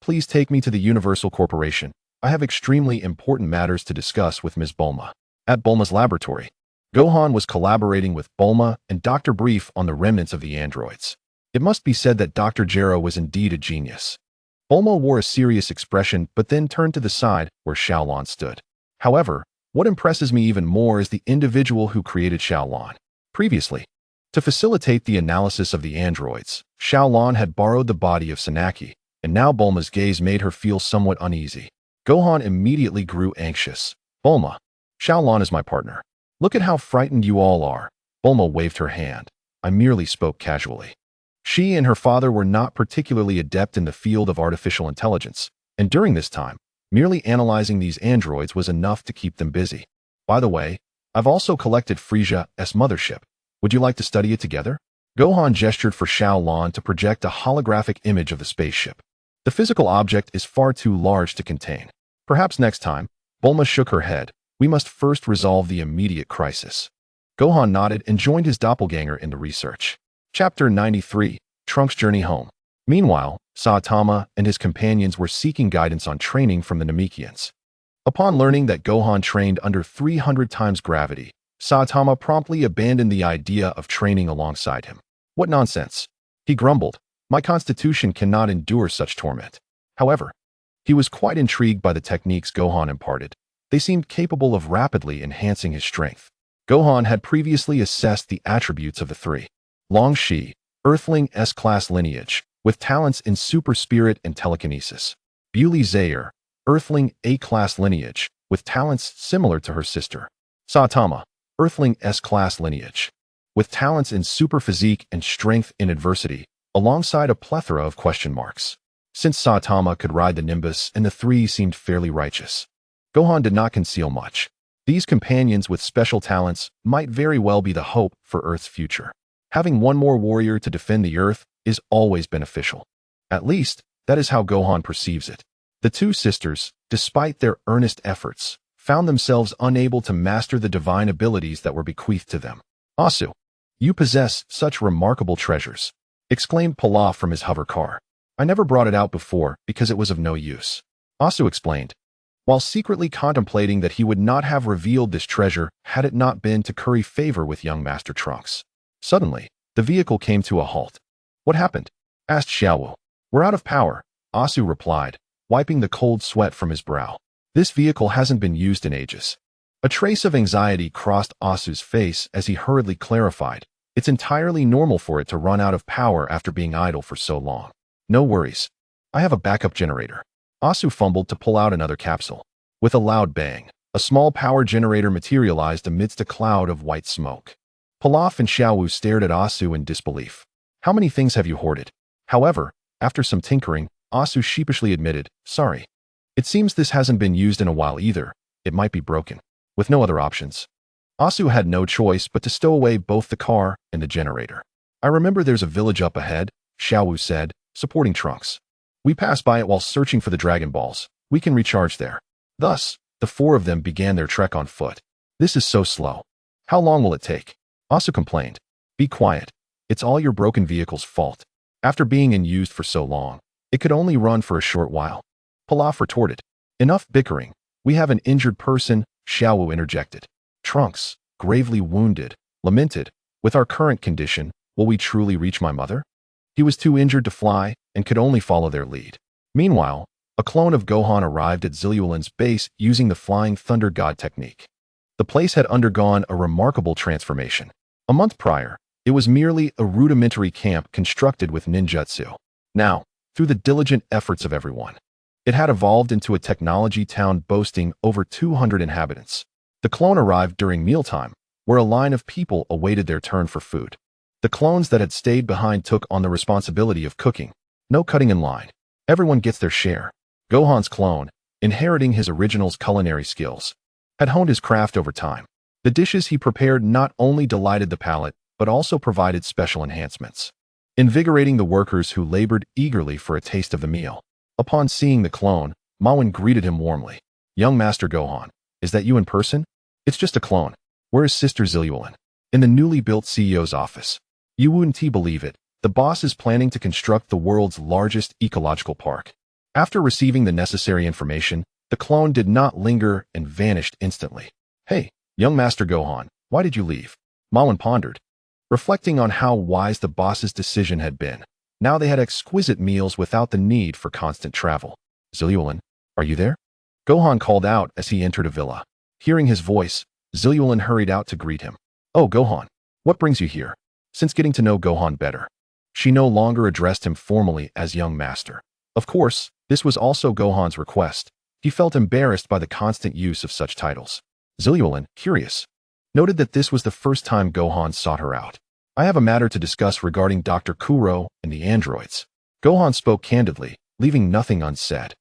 Speaker 1: Please take me to the Universal Corporation. I have extremely important matters to discuss with Ms. Bulma. At Bulma's laboratory, Gohan was collaborating with Bulma and Dr. Brief on the remnants of the androids. It must be said that Dr. Jero was indeed a genius. Bulma wore a serious expression but then turned to the side where Xiaolon stood. However, what impresses me even more is the individual who created Xiaolon. Previously, To facilitate the analysis of the androids, Xiaolon had borrowed the body of Sanaki, and now Bulma's gaze made her feel somewhat uneasy. Gohan immediately grew anxious. Bulma, Xiaolon is my partner. Look at how frightened you all are. Bulma waved her hand. I merely spoke casually. She and her father were not particularly adept in the field of artificial intelligence, and during this time, merely analyzing these androids was enough to keep them busy. By the way, I've also collected Frisia's mothership. Would you like to study it together? Gohan gestured for Xiaolon to project a holographic image of the spaceship. The physical object is far too large to contain. Perhaps next time. Bulma shook her head. We must first resolve the immediate crisis. Gohan nodded and joined his doppelganger in the research. Chapter 93, Trunks' Journey Home. Meanwhile, Saitama and his companions were seeking guidance on training from the Namekians. Upon learning that Gohan trained under 300 times gravity, Saitama promptly abandoned the idea of training alongside him. What nonsense! He grumbled. My constitution cannot endure such torment. However, he was quite intrigued by the techniques Gohan imparted. They seemed capable of rapidly enhancing his strength. Gohan had previously assessed the attributes of the three. Long Shi, Earthling S-class lineage, with talents in super spirit and telekinesis. Beauty Zaire, Earthling A-class lineage, with talents similar to her sister. Saitama, Earthling S-class lineage, with talents in super physique and strength in adversity, alongside a plethora of question marks. Since Saitama could ride the Nimbus and the three seemed fairly righteous, Gohan did not conceal much. These companions with special talents might very well be the hope for Earth's future. Having one more warrior to defend the Earth is always beneficial. At least, that is how Gohan perceives it. The two sisters, despite their earnest efforts, found themselves unable to master the divine abilities that were bequeathed to them. Asu, you possess such remarkable treasures, exclaimed Pilaf from his hover car. I never brought it out before because it was of no use. Asu explained, while secretly contemplating that he would not have revealed this treasure had it not been to curry favor with young Master Trunks. Suddenly, the vehicle came to a halt. What happened? Asked Xiaowu. We're out of power, Asu replied, wiping the cold sweat from his brow. This vehicle hasn't been used in ages. A trace of anxiety crossed Asu's face as he hurriedly clarified, it's entirely normal for it to run out of power after being idle for so long. No worries. I have a backup generator. Asu fumbled to pull out another capsule. With a loud bang, a small power generator materialized amidst a cloud of white smoke. Pilaf and Xiaowu stared at Asu in disbelief. How many things have you hoarded? However, after some tinkering, Asu sheepishly admitted, sorry. It seems this hasn't been used in a while either. It might be broken. With no other options, Asu had no choice but to stow away both the car and the generator. I remember there's a village up ahead, Xiaowu said, supporting Trunks. We passed by it while searching for the Dragon Balls. We can recharge there. Thus, the four of them began their trek on foot. This is so slow. How long will it take? Asu complained. Be quiet. It's all your broken vehicle's fault. After being unused for so long, it could only run for a short while. Pilaf retorted. Enough bickering. We have an injured person, Xiaowu interjected. Trunks, gravely wounded, lamented, with our current condition, will we truly reach my mother? He was too injured to fly and could only follow their lead. Meanwhile, a clone of Gohan arrived at Zillulin's base using the Flying Thunder God technique. The place had undergone a remarkable transformation. A month prior, it was merely a rudimentary camp constructed with ninjutsu. Now, through the diligent efforts of everyone, it had evolved into a technology town boasting over 200 inhabitants. The clone arrived during mealtime, where a line of people awaited their turn for food. The clones that had stayed behind took on the responsibility of cooking. No cutting in line. Everyone gets their share. Gohan's clone, inheriting his original's culinary skills, had honed his craft over time. The dishes he prepared not only delighted the palate, but also provided special enhancements, invigorating the workers who labored eagerly for a taste of the meal. Upon seeing the clone, Mawin greeted him warmly. Young Master Gohan, is that you in person? It's just a clone. Where is Sister Zilulin? In the newly built CEO's office. You wouldn't believe it. The boss is planning to construct the world's largest ecological park. After receiving the necessary information, the clone did not linger and vanished instantly. Hey, young Master Gohan, why did you leave? Mawin pondered, reflecting on how wise the boss's decision had been. Now they had exquisite meals without the need for constant travel. Zilulin, are you there? Gohan called out as he entered a villa. Hearing his voice, Zilulin hurried out to greet him. Oh, Gohan, what brings you here? since getting to know Gohan better. She no longer addressed him formally as young master. Of course, this was also Gohan's request. He felt embarrassed by the constant use of such titles. Zilulin, curious, noted that this was the first time Gohan sought her out. I have a matter to discuss regarding Dr. Kuro and the androids. Gohan spoke candidly, leaving nothing unsaid.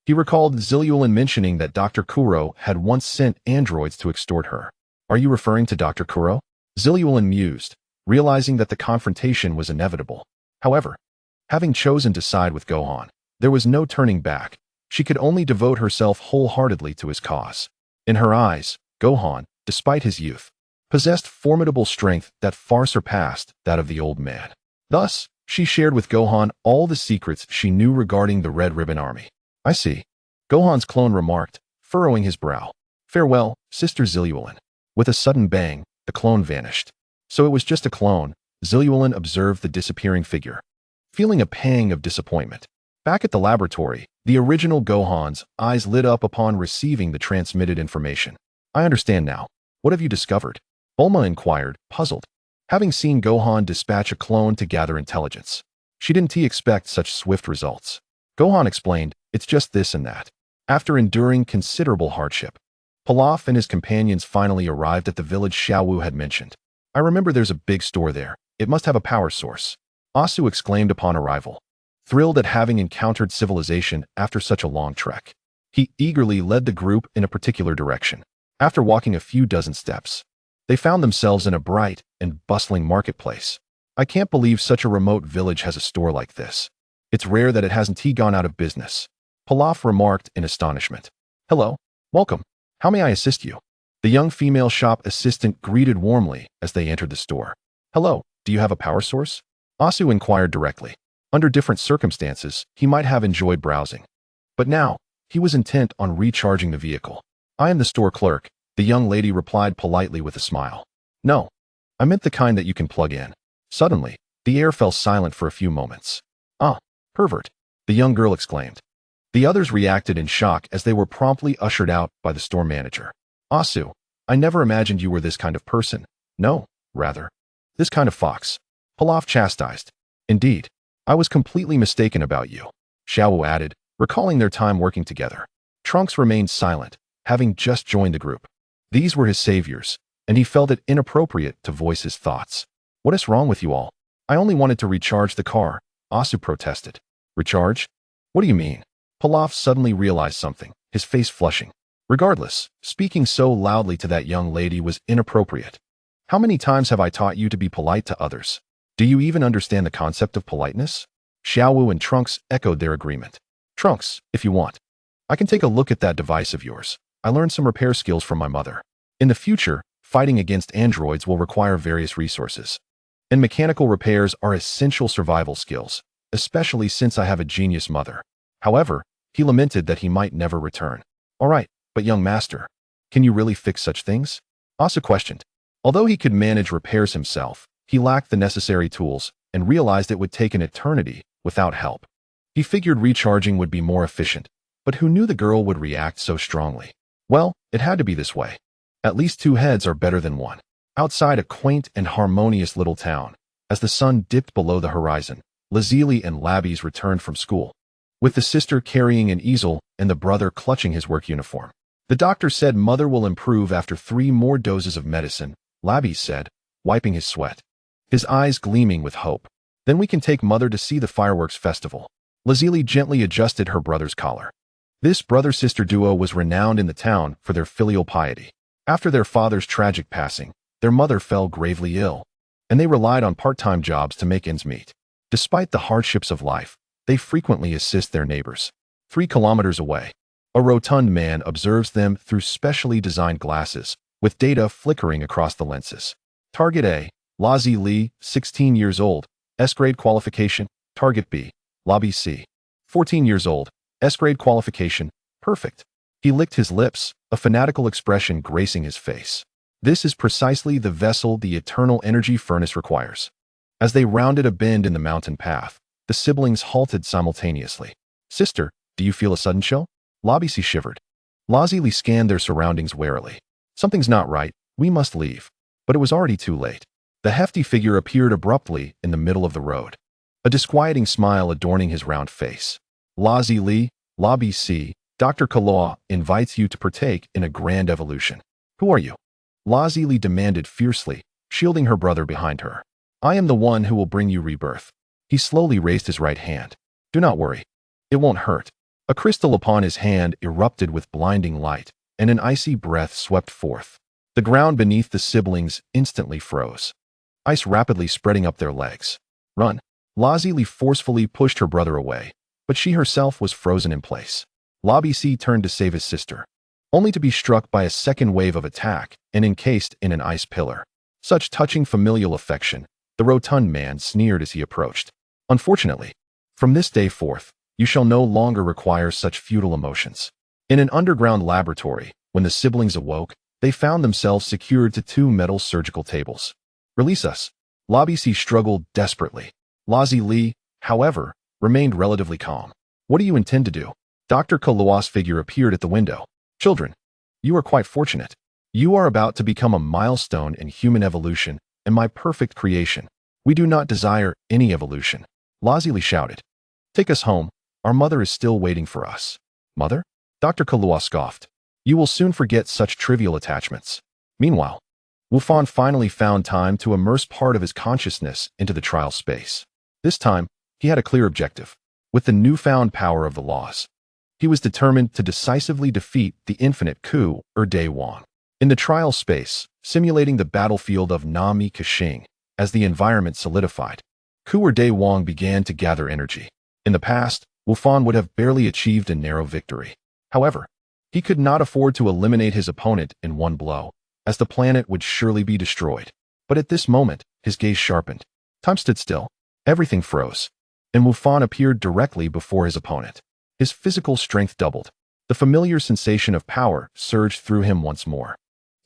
Speaker 1: He recalled Zilulin mentioning that Dr. Kuro had once sent androids to extort her. Are you referring to Dr. Kuro? Zilulin mused, realizing that the confrontation was inevitable. However, having chosen to side with Gohan, there was no turning back. She could only devote herself wholeheartedly to his cause. In her eyes, Gohan, despite his youth, possessed formidable strength that far surpassed that of the old man. Thus, she shared with Gohan all the secrets she knew regarding the Red Ribbon Army. I see. Gohan's clone remarked, furrowing his brow. Farewell, Sister Zilulin. With a sudden bang, the clone vanished. So it was just a clone. Zilulin observed the disappearing figure, feeling a pang of disappointment. Back at the laboratory, the original Gohan's eyes lit up upon receiving the transmitted information. I understand now. What have you discovered? Bulma inquired, puzzled. Having seen Gohan dispatch a clone to gather intelligence, she didn't expect such swift results. Gohan explained, it's just this and that. After enduring considerable hardship, Pilaf and his companions finally arrived at the village Xiaowu had mentioned. I remember there's a big store there. It must have a power source. Asu exclaimed upon arrival, thrilled at having encountered civilization after such a long trek. He eagerly led the group in a particular direction. After walking a few dozen steps, they found themselves in a bright and bustling marketplace. I can't believe such a remote village has a store like this. It's rare that it hasn't gone out of business. Pilaf remarked in astonishment. Hello, welcome. How may I assist you? The young female shop assistant greeted warmly as they entered the store. Hello, do you have a power source? Asu inquired directly. Under different circumstances, he might have enjoyed browsing. But now, he was intent on recharging the vehicle. I am the store clerk, the young lady replied politely with a smile. No, I meant the kind that you can plug in. Suddenly, the air fell silent for a few moments. Ah, pervert, the young girl exclaimed. The others reacted in shock as they were promptly ushered out by the store manager. Asu, I never imagined you were this kind of person. No, rather, this kind of fox. Pilaf chastised. Indeed, I was completely mistaken about you, Xiaowu added, recalling their time working together. Trunks remained silent, having just joined the group. These were his saviors, and he felt it inappropriate to voice his thoughts. What is wrong with you all? I only wanted to recharge the car, Asu protested. Recharge? What do you mean? Pilaf suddenly realized something, his face flushing. Regardless, speaking so loudly to that young lady was inappropriate. How many times have I taught you to be polite to others? Do you even understand the concept of politeness? Xiaowu and Trunks echoed their agreement. Trunks, if you want, I can take a look at that device of yours. I learned some repair skills from my mother. In the future, fighting against androids will require various resources, and mechanical repairs are essential survival skills, especially since I have a genius mother. However, he lamented that he might never return. All right, but young master, can you really fix such things? Asu questioned. Although he could manage repairs himself, he lacked the necessary tools and realized it would take an eternity without help. He figured recharging would be more efficient, but who knew the girl would react so strongly? Well, it had to be this way. At least two heads are better than one. Outside a quaint and harmonious little town, as the sun dipped below the horizon, Lazili and Labis returned from school, with the sister carrying an easel and the brother clutching his work uniform. The doctor said mother will improve after 3 more doses of medicine, Labis said, wiping his sweat, his eyes gleaming with hope. Then we can take mother to see the fireworks festival. Lazili gently adjusted her brother's collar. This brother-sister duo was renowned in the town for their filial piety. After their father's tragic passing, their mother fell gravely ill, and they relied on part-time jobs to make ends meet. Despite the hardships of life, they frequently assist their neighbors. 3 kilometers away, a rotund man observes them through specially designed glasses, with data flickering across the lenses. Target A, Lazi Li, 16 years old, S-grade qualification. Target B, Lobby C, 14 years old, S-grade qualification. Perfect. He licked his lips, a fanatical expression gracing his face. This is precisely the vessel the eternal energy furnace requires. As they rounded a bend in the mountain path, the siblings halted simultaneously. Sister, do you feel a sudden chill? Labisi shivered. Lazili scanned their surroundings warily. Something's not right, we must leave. But it was already too late. The hefty figure appeared abruptly in the middle of the road, a disquieting smile adorning his round face. Lazi Li, La BC, Dr. Kaloa invites you to partake in a grand evolution. Who are you? Lazi Li demanded fiercely, shielding her brother behind her. I am the one who will bring you rebirth. He slowly raised his right hand. Do not worry. It won't hurt. A crystal upon his hand erupted with blinding light, and an icy breath swept forth. The ground beneath the siblings instantly froze, ice rapidly spreading up their legs. Run! Lazi Li forcefully pushed her brother away, but she herself was frozen in place. La BC turned to save his sister, only to be struck by a second wave of attack and encased in an ice pillar. Such touching familial affection, the rotund man sneered as he approached. Unfortunately, from this day forth, you shall no longer require such futile emotions. In an underground laboratory, when the siblings awoke, they found themselves secured to two metal surgical tables. Release us. La BC struggled desperately. Lazi Li, however, remained relatively calm. What do you intend to do? Dr. Kaloa's figure appeared at the window. Children, you are quite fortunate. You are about to become a milestone in human evolution and my perfect creation. We do not desire any evolution. Lazi Li shouted. Take us home. Our mother is still waiting for us. Mother? Dr. Kaloa scoffed. You will soon forget such trivial attachments. Meanwhile, Wufan finally found time to immerse part of his consciousness into the trial space. This time, he had a clear objective. With the newfound power of the laws, he was determined to decisively defeat the infinite Ku, Day Wong. In the trial space, simulating the battlefield of Namek Kashing, as the environment solidified, Ku Day Wong began to gather energy. In the past, Wufan would have barely achieved a narrow victory. However, he could not afford to eliminate his opponent in one blow, as the planet would surely be destroyed. But at this moment, his gaze sharpened. Time stood still. Everything froze, and Wufan appeared directly before his opponent. His physical strength doubled. The familiar sensation of power surged through him once more.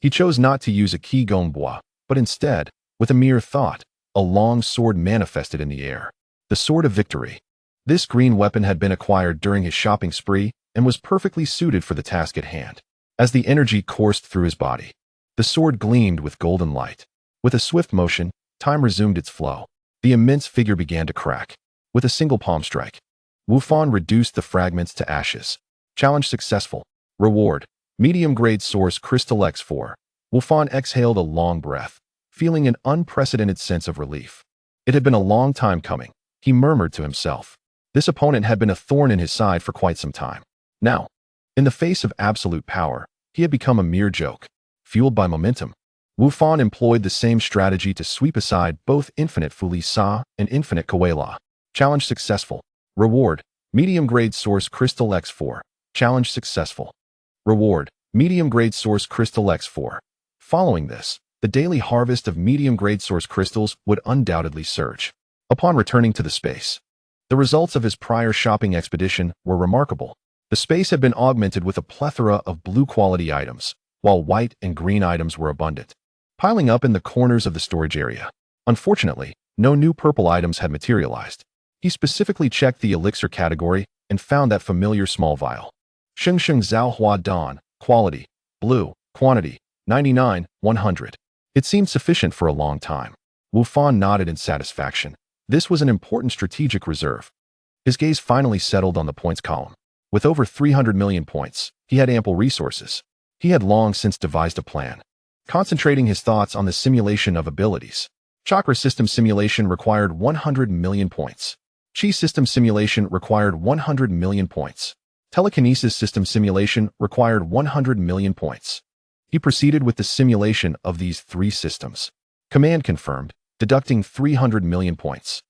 Speaker 1: He chose not to use a Qi Gongbois, but instead, with a mere thought, a long sword manifested in the air. The Sword of Victory. This green weapon had been acquired during his shopping spree and was perfectly suited for the task at hand. As the energy coursed through his body, the sword gleamed with golden light. With a swift motion, time resumed its flow. The immense figure began to crack. With a single palm strike, Wufan reduced the fragments to ashes. Challenge successful. Reward: medium-grade source crystal X4. Wufan exhaled a long breath, feeling an unprecedented sense of relief. It had been a long time coming, he murmured to himself. This opponent had been a thorn in his side for quite some time. Now, in the face of absolute power, he had become a mere joke. Fueled by momentum, Wufan employed the same strategy to sweep aside both infinite Fuli Sa and infinite Kawela. Challenge successful. Reward: medium-grade source crystal X4. Challenge successful. Reward: medium-grade source crystal X4. Following this, the daily harvest of medium-grade source crystals would undoubtedly surge. Upon returning to the space, the results of his prior shopping expedition were remarkable. The space had been augmented with a plethora of blue-quality items, while white and green items were abundant, piling up in the corners of the storage area. Unfortunately, no new purple items had materialized. He specifically checked the elixir category and found that familiar small vial. Sheng Sheng Zhao Hua Dan, quality, blue, quantity, 99, 100. It seemed sufficient for a long time. Wufan nodded in satisfaction. This was an important strategic reserve. His gaze finally settled on the points column. With over 300 million points, he had ample resources. He had long since devised a plan, concentrating his thoughts on the simulation of abilities. Chakra system simulation required 100 million points. Chi system simulation required 100 million points. Telekinesis system simulation required 100 million points. He proceeded with the simulation of these three systems. Command confirmed, deducting 300 million points.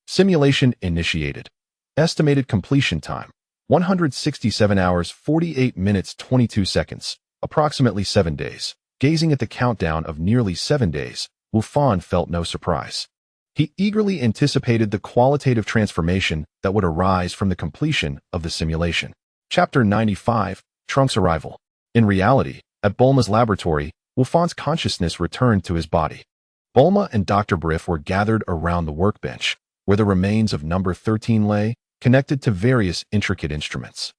Speaker 1: Simulation initiated. Estimated completion time: 167 hours 48 minutes 22 seconds, approximately 7 days. Gazing at the countdown of nearly 7 days, Wufan felt no surprise. He eagerly anticipated the qualitative transformation that would arise from the completion of the simulation. Chapter 95, Trunks' Arrival. In reality, at Bulma's laboratory, Wufan's consciousness returned to his body. Bulma and Dr. Briff were gathered around the workbench, where the remains of number 13 lay, connected to various intricate instruments.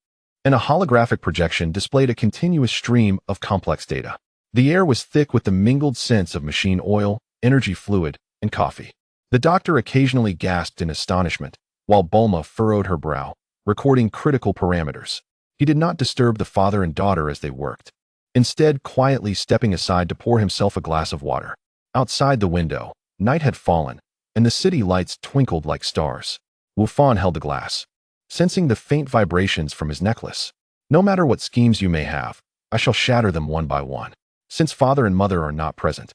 Speaker 1: And a holographic projection displayed a continuous stream of complex data. The air was thick with the mingled scents of machine oil, energy fluid, and coffee. The doctor occasionally gasped in astonishment, while Bulma furrowed her brow, recording critical parameters. He did not disturb the father and daughter as they worked, instead quietly stepping aside to pour himself a glass of water. Outside the window, night had fallen, and the city lights twinkled like stars. Wufan held the glass, sensing the faint vibrations from his necklace. No matter what schemes you may have, I shall shatter them one by one. Since father and mother are not present,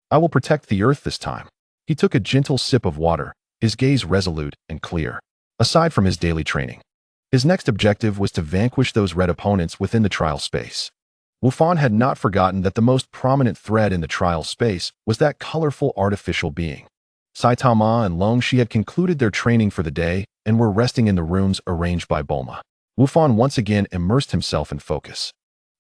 Speaker 1: I will protect the earth this time. He took a gentle sip of water, his gaze resolute and clear. Aside from his daily training, his next objective was to vanquish those red opponents within the trial space. Wufan had not forgotten that the most prominent thread in the trial space was that colorful artificial being. Saitama and Longshi had concluded their training for the day and were resting in the rooms arranged by Bulma. Wufan once again immersed himself in focus.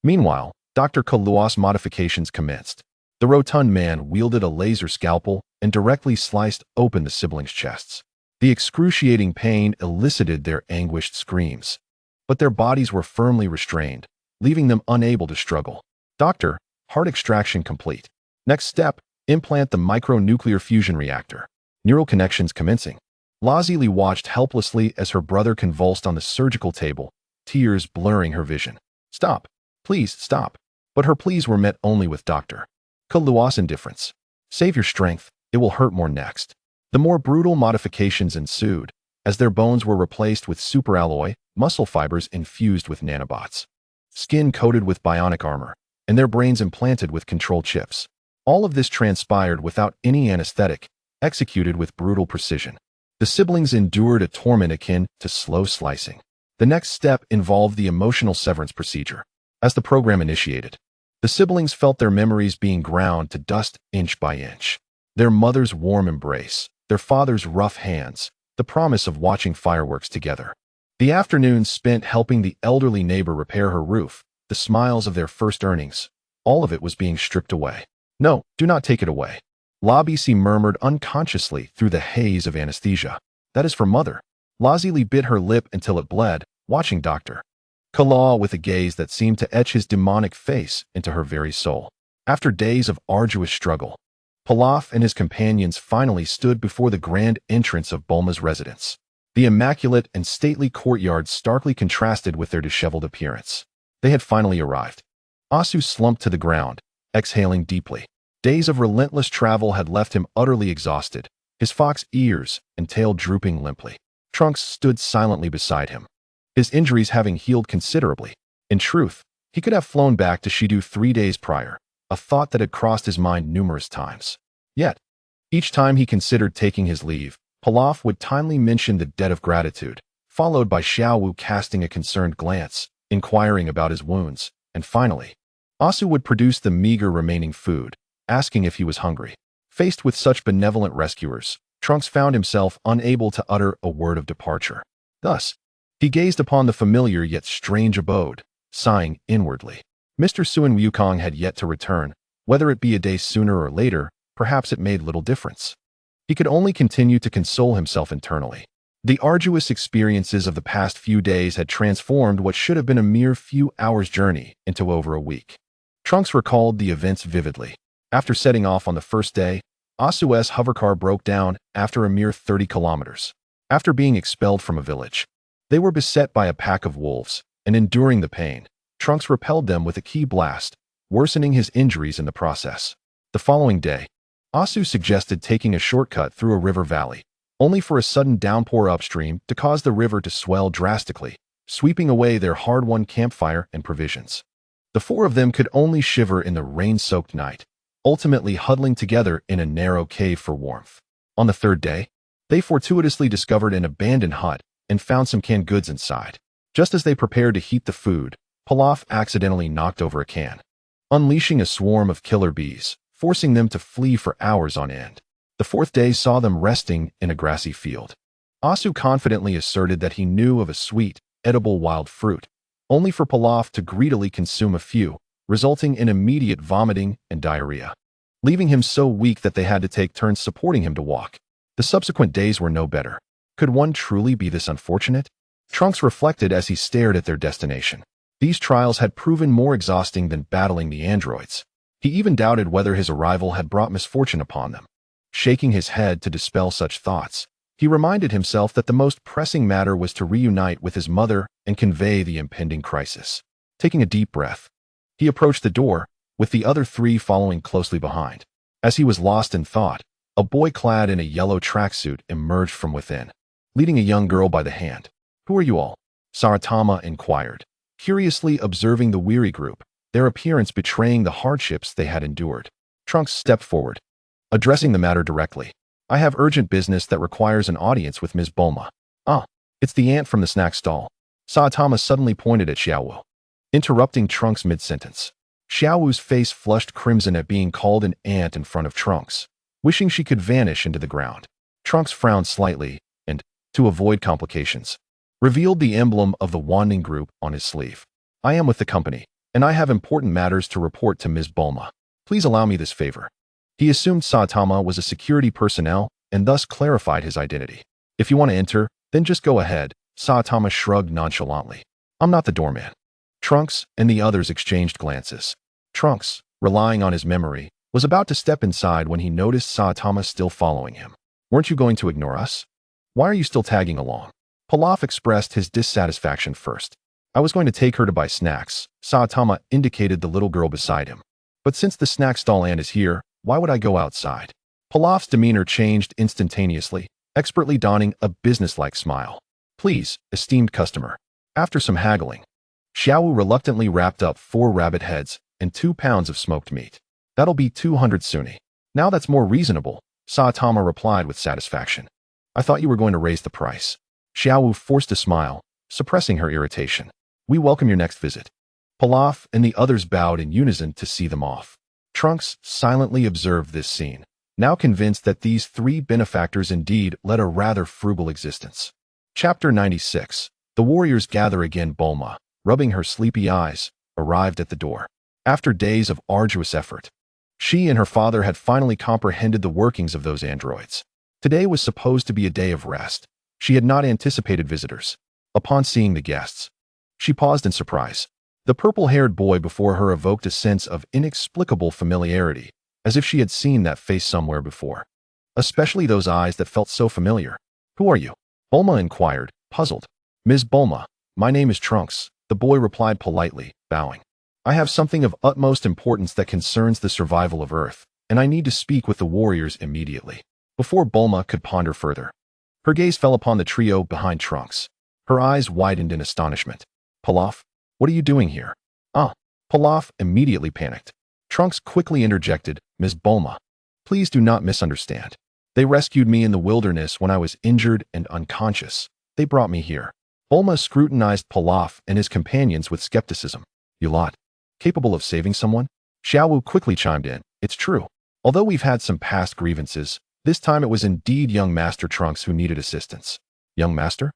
Speaker 1: Meanwhile, Dr. Kalua's modifications commenced. The rotund man wielded a laser scalpel and directly sliced open the siblings' chests. The excruciating pain elicited their anguished screams, but their bodies were firmly restrained, leaving them unable to struggle. Doctor, heart extraction complete. Next step, implant the micronuclear fusion reactor. Neural connections commencing. Lazili watched helplessly as her brother convulsed on the surgical table, tears blurring her vision. Stop. Please, stop. But her pleas were met only with Dr. Kalua's indifference. Save your strength, it will hurt more next. The more brutal modifications ensued, as their bones were replaced with superalloy, muscle fibers infused with nanobots, skin coated with bionic armor, and their brains implanted with control chips. All of this transpired without any anesthetic, executed with brutal precision. The siblings endured a torment akin to slow slicing. The next step involved the emotional severance procedure. As the program initiated, the siblings felt their memories being ground to dust inch by inch. Their mother's warm embrace, their father's rough hands, the promise of watching fireworks together. The afternoons spent helping the elderly neighbor repair her roof, the smiles of their first earnings, all of it was being stripped away. No, do not take it away. Labisi murmured unconsciously through the haze of anesthesia. That is for mother. Lazili bit her lip until it bled, watching Dr. Kalua with a gaze that seemed to etch his demonic face into her very soul. After days of arduous struggle, Pilaf and his companions finally stood before the grand entrance of Bulma's residence. The immaculate and stately courtyard starkly contrasted with their disheveled appearance. They had finally arrived. Asu slumped to the ground, exhaling deeply. Days of relentless travel had left him utterly exhausted, his fox ears and tail drooping limply. Trunks stood silently beside him, his injuries having healed considerably. In truth, he could have flown back to Shidu 3 days prior, a thought that had crossed his mind numerous times. Yet, each time he considered taking his leave, Pilaf would timely mention the debt of gratitude, followed by Xiaowu casting a concerned glance, inquiring about his wounds, and finally, Asu would produce the meager remaining food, asking if he was hungry. Faced with such benevolent rescuers, Trunks found himself unable to utter a word of departure. Thus, he gazed upon the familiar yet strange abode, sighing inwardly. Mr. Suin Wukong had yet to return. Whether it be a day sooner or later, perhaps it made little difference. He could only continue to console himself internally. The arduous experiences of the past few days had transformed what should have been a mere few hours' journey into over a week. Trunks recalled the events vividly. After setting off on the first day, Asu's hovercar broke down after a mere 30 kilometers. After being expelled from a village, they were beset by a pack of wolves, and enduring the pain, Trunks repelled them with a ki blast, worsening his injuries in the process. The following day, Asu suggested taking a shortcut through a river valley, only for a sudden downpour upstream to cause the river to swell drastically, sweeping away their hard-won campfire and provisions. The four of them could only shiver in the rain-soaked night, ultimately huddling together in a narrow cave for warmth. On the third day, they fortuitously discovered an abandoned hut and found some canned goods inside. Just as they prepared to heat the food, Pilaf accidentally knocked over a can, unleashing a swarm of killer bees, forcing them to flee for hours on end. The fourth day saw them resting in a grassy field. Asu confidently asserted that he knew of a sweet, edible wild fruit, only for Pilaf to greedily consume a few, resulting in immediate vomiting and diarrhea, leaving him so weak that they had to take turns supporting him to walk. The subsequent days were no better. Could one truly be this unfortunate? Trunks reflected as he stared at their destination. These trials had proven more exhausting than battling the androids. He even doubted whether his arrival had brought misfortune upon them. Shaking his head to dispel such thoughts, he reminded himself that the most pressing matter was to reunite with his mother and convey the impending crisis. Taking a deep breath, he approached the door, with the other three following closely behind. As he was lost in thought, a boy clad in a yellow tracksuit emerged from within, leading a young girl by the hand. "Who are you all?" Saitama inquired, curiously observing the weary group, their appearance betraying the hardships they had endured. Trunks stepped forward, addressing the matter directly. "I have urgent business that requires an audience with Ms. Bulma." "Ah, it's the aunt from the snack stall." Saitama suddenly pointed at Xiaowu, interrupting Trunks mid-sentence. Xiaowu's face flushed crimson at being called an ant in front of Trunks, wishing she could vanish into the ground. Trunks frowned slightly and, to avoid complications, revealed the emblem of the Wanding Group on his sleeve. "I am with the company, and I have important matters to report to Ms. Bulma. Please allow me this favor." He assumed Saitama was a security personnel and thus clarified his identity. "If you want to enter, then just go ahead," Saitama shrugged nonchalantly. "I'm not the doorman." Trunks and the others exchanged glances. Trunks, relying on his memory, was about to step inside when he noticed Saitama still following him. "Weren't you going to ignore us? Why are you still tagging along?" Pilaf expressed his dissatisfaction first. "I was going to take her to buy snacks." Saitama indicated the little girl beside him. "But since the snack stall aunt is here, why would I go outside?" Pilaf's demeanor changed instantaneously, expertly donning a businesslike smile. "Please, esteemed customer." After some haggling, Xiaowu reluctantly wrapped up 4 rabbit heads and 2 pounds of smoked meat. "That'll be 200 suni." "Now that's more reasonable," Saitama replied with satisfaction. "I thought you were going to raise the price." Xiaowu forced a smile, suppressing her irritation. "We welcome your next visit." Pilaf and the others bowed in unison to see them off. Trunks silently observed this scene, now convinced that these 3 benefactors indeed led a rather frugal existence. Chapter 96. The warriors gather again. Bulma, rubbing her sleepy eyes, arrived at the door. After days of arduous effort, she and her father had finally comprehended the workings of those androids. Today was supposed to be a day of rest. She had not anticipated visitors. Upon seeing the guests, she paused in surprise. The purple-haired boy before her evoked a sense of inexplicable familiarity, as if she had seen that face somewhere before. Especially those eyes that felt so familiar. "Who are you?" Bulma inquired, puzzled. "Ms. Bulma, my name is Trunks," the boy replied politely, bowing. "I have something of utmost importance that concerns the survival of Earth, and I need to speak with the warriors immediately." Before Bulma could ponder further, her gaze fell upon the trio behind Trunks. Her eyes widened in astonishment. "Pilaf, what are you doing here?" "Ah." Pilaf immediately panicked. Trunks quickly interjected, "Ms. Bulma, please do not misunderstand. They rescued me in the wilderness when I was injured and unconscious. They brought me here." Bulma scrutinized Pilaf and his companions with skepticism. "You lot, capable of saving someone?" Xiaowu quickly chimed in. "It's true. Although we've had some past grievances, this time it was indeed young Master Trunks who needed assistance." "Young Master?"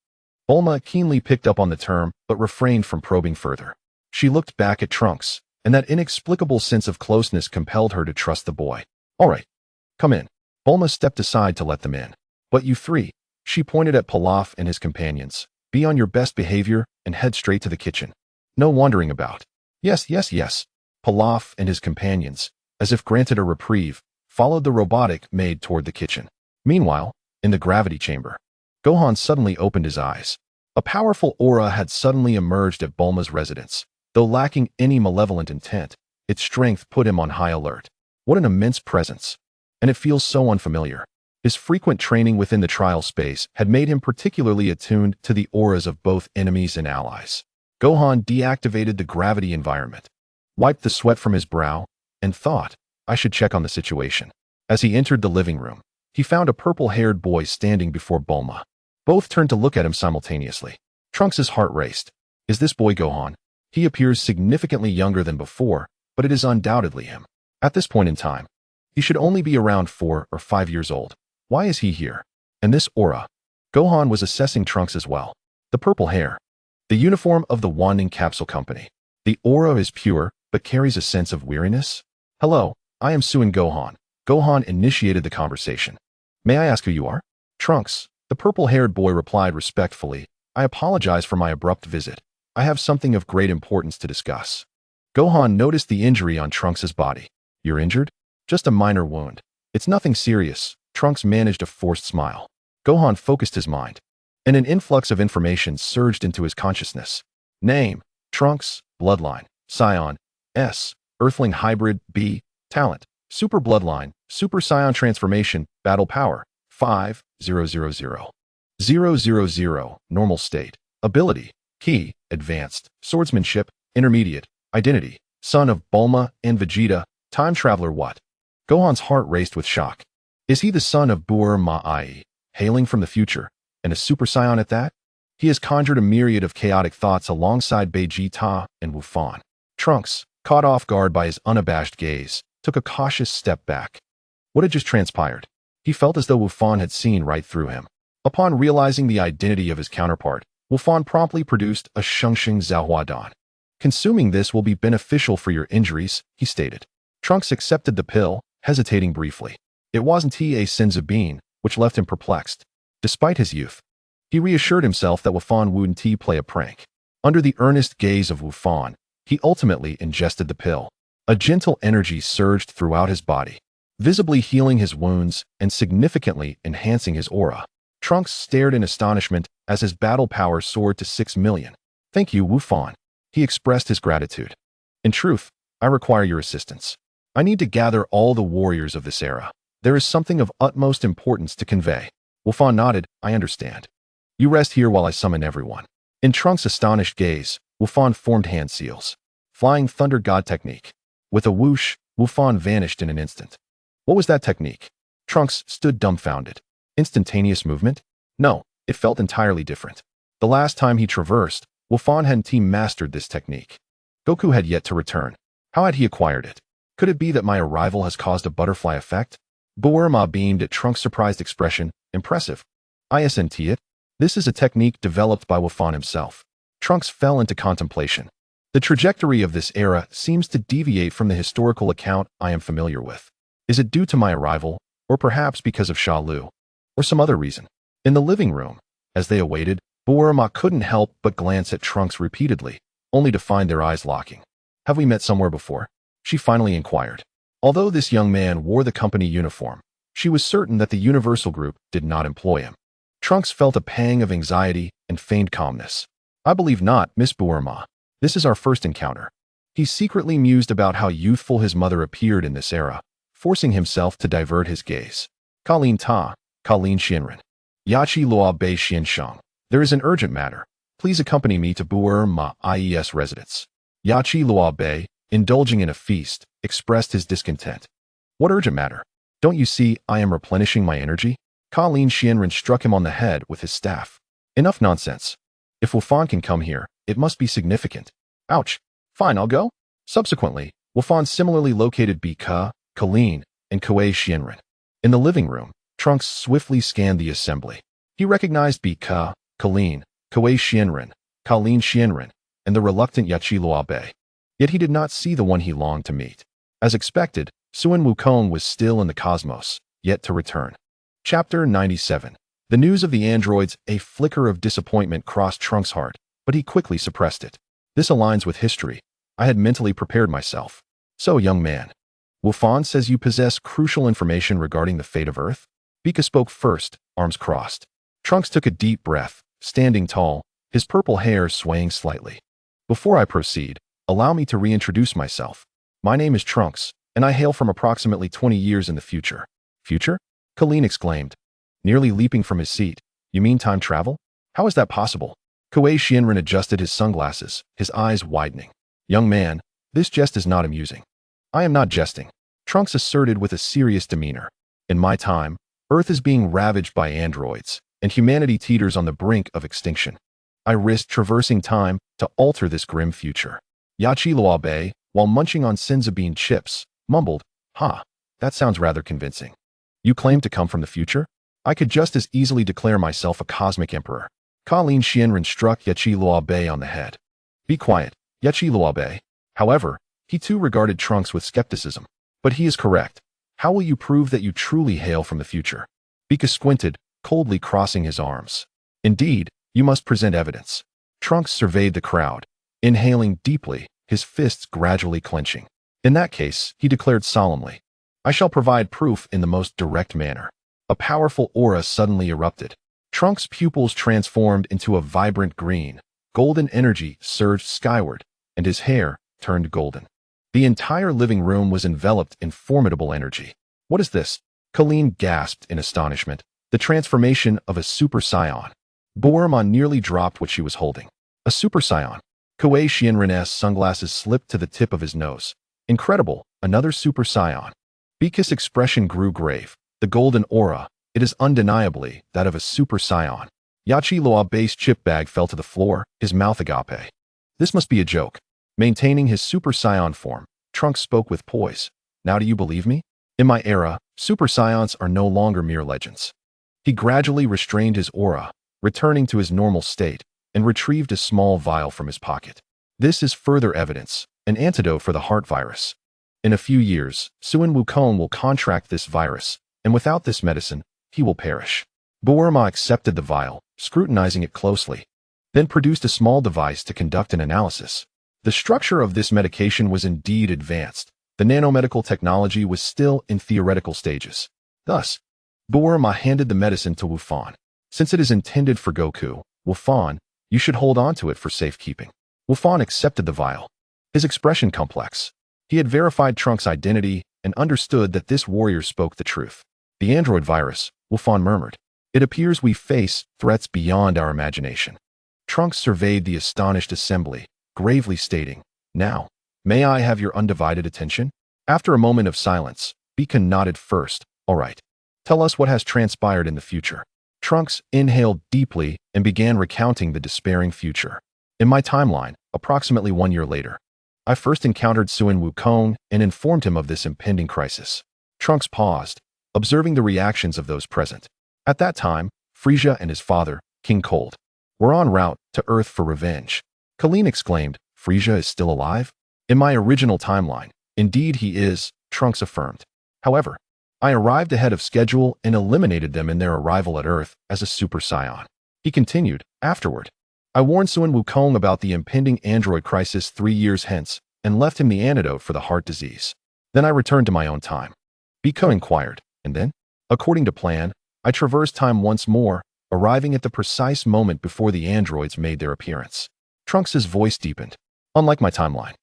Speaker 1: Bulma keenly picked up on the term, but refrained from probing further. She looked back at Trunks, and that inexplicable sense of closeness compelled her to trust the boy. "All right, come in." Bulma stepped aside to let them in. "But you 3, she pointed at Pilaf and his companions. "Be on your best behavior and head straight to the kitchen. No wandering about." Yes. Pilaf and his companions, as if granted a reprieve, followed the robotic maid toward the kitchen. Meanwhile, in the gravity chamber, Gohan suddenly opened his eyes. A powerful aura had suddenly emerged at Bulma's residence. Though lacking any malevolent intent, its strength put him on high alert. What an immense presence! And it feels so unfamiliar. His frequent training within the trial space had made him particularly attuned to the auras of both enemies and allies. Gohan deactivated the gravity environment, wiped the sweat from his brow, and thought, "I should check on the situation." As he entered the living room, he found a purple-haired boy standing before Bulma. Both turned to look at him simultaneously. Trunks' heart raced. Is this boy Gohan? He appears significantly younger than before, but it is undoubtedly him. At this point in time, he should only be around 4 or 5 years old. Why is he here? And this aura? Gohan was assessing Trunks as well. The purple hair. The uniform of the Wanding Capsule Company. The aura is pure, but carries a sense of weariness. "Hello, I am Suin Gohan." Gohan initiated the conversation. "May I ask who you are?" "Trunks," the purple-haired boy replied respectfully. "I apologize for my abrupt visit. I have something of great importance to discuss." Gohan noticed the injury on Trunks' body. "You're injured?" "Just a minor wound. It's nothing serious," Trunks managed a forced smile. Gohan focused his mind, and an influx of information surged into his consciousness. Name, Trunks, bloodline, Scion, S, Earthling hybrid, B, talent, super bloodline, super Scion transformation, battle power, 5000. 000, normal state, ability, key, advanced, swordsmanship, intermediate, identity, son of Bulma and Vegeta, time traveler what? Gohan's heart raced with shock. Is he the son of Bulma, hailing from the future, and a super Saiyan at that? He has conjured a myriad of chaotic thoughts alongside Vegeta and Wufan. Trunks, caught off guard by his unabashed gaze, took a cautious step back. What had just transpired? He felt as though Wufan had seen right through him. Upon realizing the identity of his counterpart, Wufan promptly produced a Shengxing Zhaohuadan. Consuming this will be beneficial for your injuries, he stated. Trunks accepted the pill, hesitating briefly. It wasn't a Senzabine, which left him perplexed. Despite his youth, he reassured himself that Wufan wouldn't play a prank. Under the earnest gaze of Wufan, he ultimately ingested the pill. A gentle energy surged throughout his body, visibly healing his wounds and significantly enhancing his aura. Trunks stared in astonishment as his battle power soared to 6 million. Thank you, Wufan. He expressed his gratitude. In truth, I require your assistance. I need to gather all the warriors of this era. There is something of utmost importance to convey. Wufan nodded, I understand. You rest here while I summon everyone. In Trunks' astonished gaze, Wufan formed hand seals. Flying Thunder God technique. With a whoosh, Wufan vanished in an instant. What was that technique? Trunks stood dumbfounded. Instantaneous movement? No, it felt entirely different. The last time he traversed, Wufan hadn't mastered this technique. Goku had yet to return. How had he acquired it? Could it be that my arrival has caused a butterfly effect? Bulma beamed at Trunks' surprised expression. Impressive. Isn't it? This is a technique developed by Wufan himself. Trunks fell into contemplation. The trajectory of this era seems to deviate from the historical account I am familiar with. Is it due to my arrival, or perhaps because of Sha Lu, or some other reason? In the living room, as they awaited, Bulma couldn't help but glance at Trunks repeatedly, only to find their eyes locking. Have we met somewhere before? She finally inquired. Although this young man wore the company uniform, she was certain that the Universal Group did not employ him. Trunks felt a pang of anxiety and feigned calmness. I believe not, Miss Bulma. This is our first encounter. He secretly mused about how youthful his mother appeared in this era, forcing himself to divert his gaze. Kalin Ta, Kalin Shinran. Yachi Lua Bei Xianshang. There is an urgent matter. Please accompany me to Bulma's residence. Yachi Lua Bei, indulging in a feast, expressed his discontent. What urgent matter? Don't you see I am replenishing my energy? Kalin Shinran struck him on the head with his staff. Enough nonsense. If Wufan can come here, it must be significant. Ouch. Fine, I'll go. Subsequently, Wufan similarly located Bika, Kalin, and Kuei Shinran. In the living room, Trunks swiftly scanned the assembly. He recognized Bika, Kalin, Kuei Shinran, Kalin Shinran, and the reluctant Yachi Lua Bei. Yet he did not see the one he longed to meet. As expected, Sun Wukong was still in the cosmos, yet to return. Chapter 97. The news of the androids, a flicker of disappointment crossed Trunks' heart, but he quickly suppressed it. This aligns with history. I had mentally prepared myself. So, young man, Wufan says you possess crucial information regarding the fate of Earth? Bika spoke first, arms crossed. Trunks took a deep breath, standing tall, his purple hair swaying slightly. Before I proceed, allow me to reintroduce myself. My name is Trunks, and I hail from approximately 20 years in the future. Future? Kalin exclaimed, nearly leaping from his seat. You mean time travel? How is that possible? Kuei Shinran adjusted his sunglasses, his eyes widening. Young man, this jest is not amusing. I am not jesting. Trunks asserted with a serious demeanor. In my time, Earth is being ravaged by androids, and humanity teeters on the brink of extinction. I risked traversing time to alter this grim future. Yachi Lua Bei, while munching on Senzabine chips, mumbled, that sounds rather convincing. You claim to come from the future? I could just as easily declare myself a cosmic emperor. Kalin Shinran struck Yachi Lua Bei on the head. Be quiet, Yachi Lua Bei. However, he too regarded Trunks with skepticism. But he is correct. How will you prove that you truly hail from the future? Bika squinted, coldly crossing his arms. Indeed, you must present evidence. Trunks surveyed the crowd, inhaling deeply, his fists gradually clenching. In that case, he declared solemnly, I shall provide proof in the most direct manner. A powerful aura suddenly erupted. Trunks' pupils transformed into a vibrant green. Golden energy surged skyward, and his hair turned golden. The entire living room was enveloped in formidable energy. What is this? Colleen gasped in astonishment. The transformation of a Super Saiyan. Bulma nearly dropped what she was holding. A Super Saiyan. Kuei Xianren's sunglasses slipped to the tip of his nose. Incredible, another Super Saiyan. Bika's expression grew grave. The golden aura, it is undeniably that of a Super Saiyan. Yachi Loabe's chip bag fell to the floor, his mouth agape. This must be a joke. Maintaining his Super Saiyan form, Trunks spoke with poise. Now do you believe me? In my era, Super Saiyans are no longer mere legends. He gradually restrained his aura, returning to his normal state, and retrieved a small vial from his pocket. This is further evidence, an antidote for the heart virus. In a few years, Sun Wukong will contract this virus, and without this medicine, he will perish. Bulma accepted the vial, scrutinizing it closely, then produced a small device to conduct an analysis. The structure of this medication was indeed advanced. The nanomedical technology was still in theoretical stages. Thus, Bulma handed the medicine to Wufan. Since it is intended for Goku, Wufan, you should hold on to it for safekeeping. Wufan accepted the vial. His expression complex. He had verified Trunks' identity and understood that this warrior spoke the truth. The android virus, Wufan murmured. It appears we face threats beyond our imagination. Trunks surveyed the astonished assembly, gravely stating, Now, may I have your undivided attention? After a moment of silence, Bika nodded first. All right. Tell us what has transpired in the future. Trunks inhaled deeply and began recounting the despairing future. In my timeline, approximately 1 year later, I first encountered Sun Wukong and informed him of this impending crisis. Trunks paused, observing the reactions of those present. At that time, Frieza and his father, King Cold, were en route to Earth for revenge. Colleen exclaimed, Frieza is still alive? In my original timeline, indeed he is, Trunks affirmed. However, I arrived ahead of schedule and eliminated them in their arrival at Earth as a Super Saiyan. He continued, afterward, I warned Sun Wukong about the impending android crisis 3 years hence and left him the antidote for the heart disease. Then I returned to my own time. Biko inquired, and then? According to plan, I traversed time once more, arriving at the precise moment before the androids made their appearance. Trunks' voice deepened. Unlike my timeline.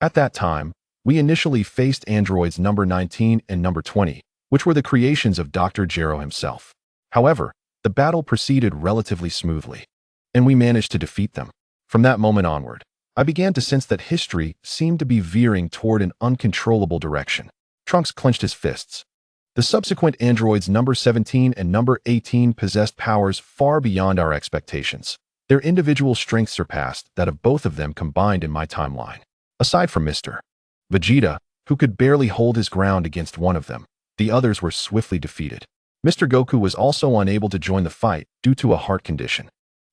Speaker 1: At that time, we initially faced androids number 19 and number 20, which were the creations of Dr. Gero himself. However, the battle proceeded relatively smoothly, and we managed to defeat them. From that moment onward, I began to sense that history seemed to be veering toward an uncontrollable direction. Trunks clenched his fists. The subsequent androids number 17 and number 18 possessed powers far beyond our expectations. Their individual strength surpassed that of both of them combined in my timeline. Aside from Mr. Vegeta, who could barely hold his ground against one of them, the others were swiftly defeated. Mr. Goku was also unable to join the fight due to a heart condition.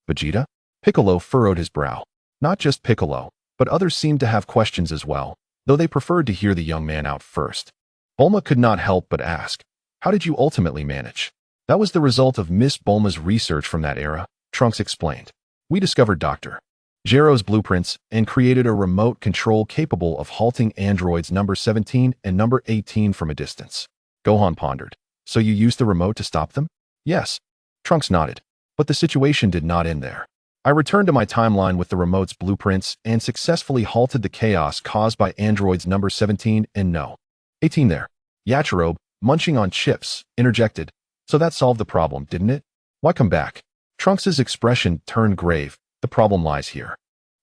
Speaker 1: Vegeta? Piccolo furrowed his brow. Not just Piccolo, but others seemed to have questions as well, though they preferred to hear the young man out first. Bulma could not help but ask, how did you ultimately manage? That was the result of Miss Bulma's research from that era, Trunks explained. We discovered Dr. Gero's blueprints and created a remote control capable of halting androids number 17 and number 18 from a distance. Gohan pondered. So you used the remote to stop them? Yes. Trunks nodded. But the situation did not end there. I returned to my timeline with the remote's blueprints and successfully halted the chaos caused by androids number 17 and no. 18 there. Yachirobe, munching on chips, interjected. So that solved the problem, didn't it? Why come back? Trunks' expression turned grave. The problem lies here.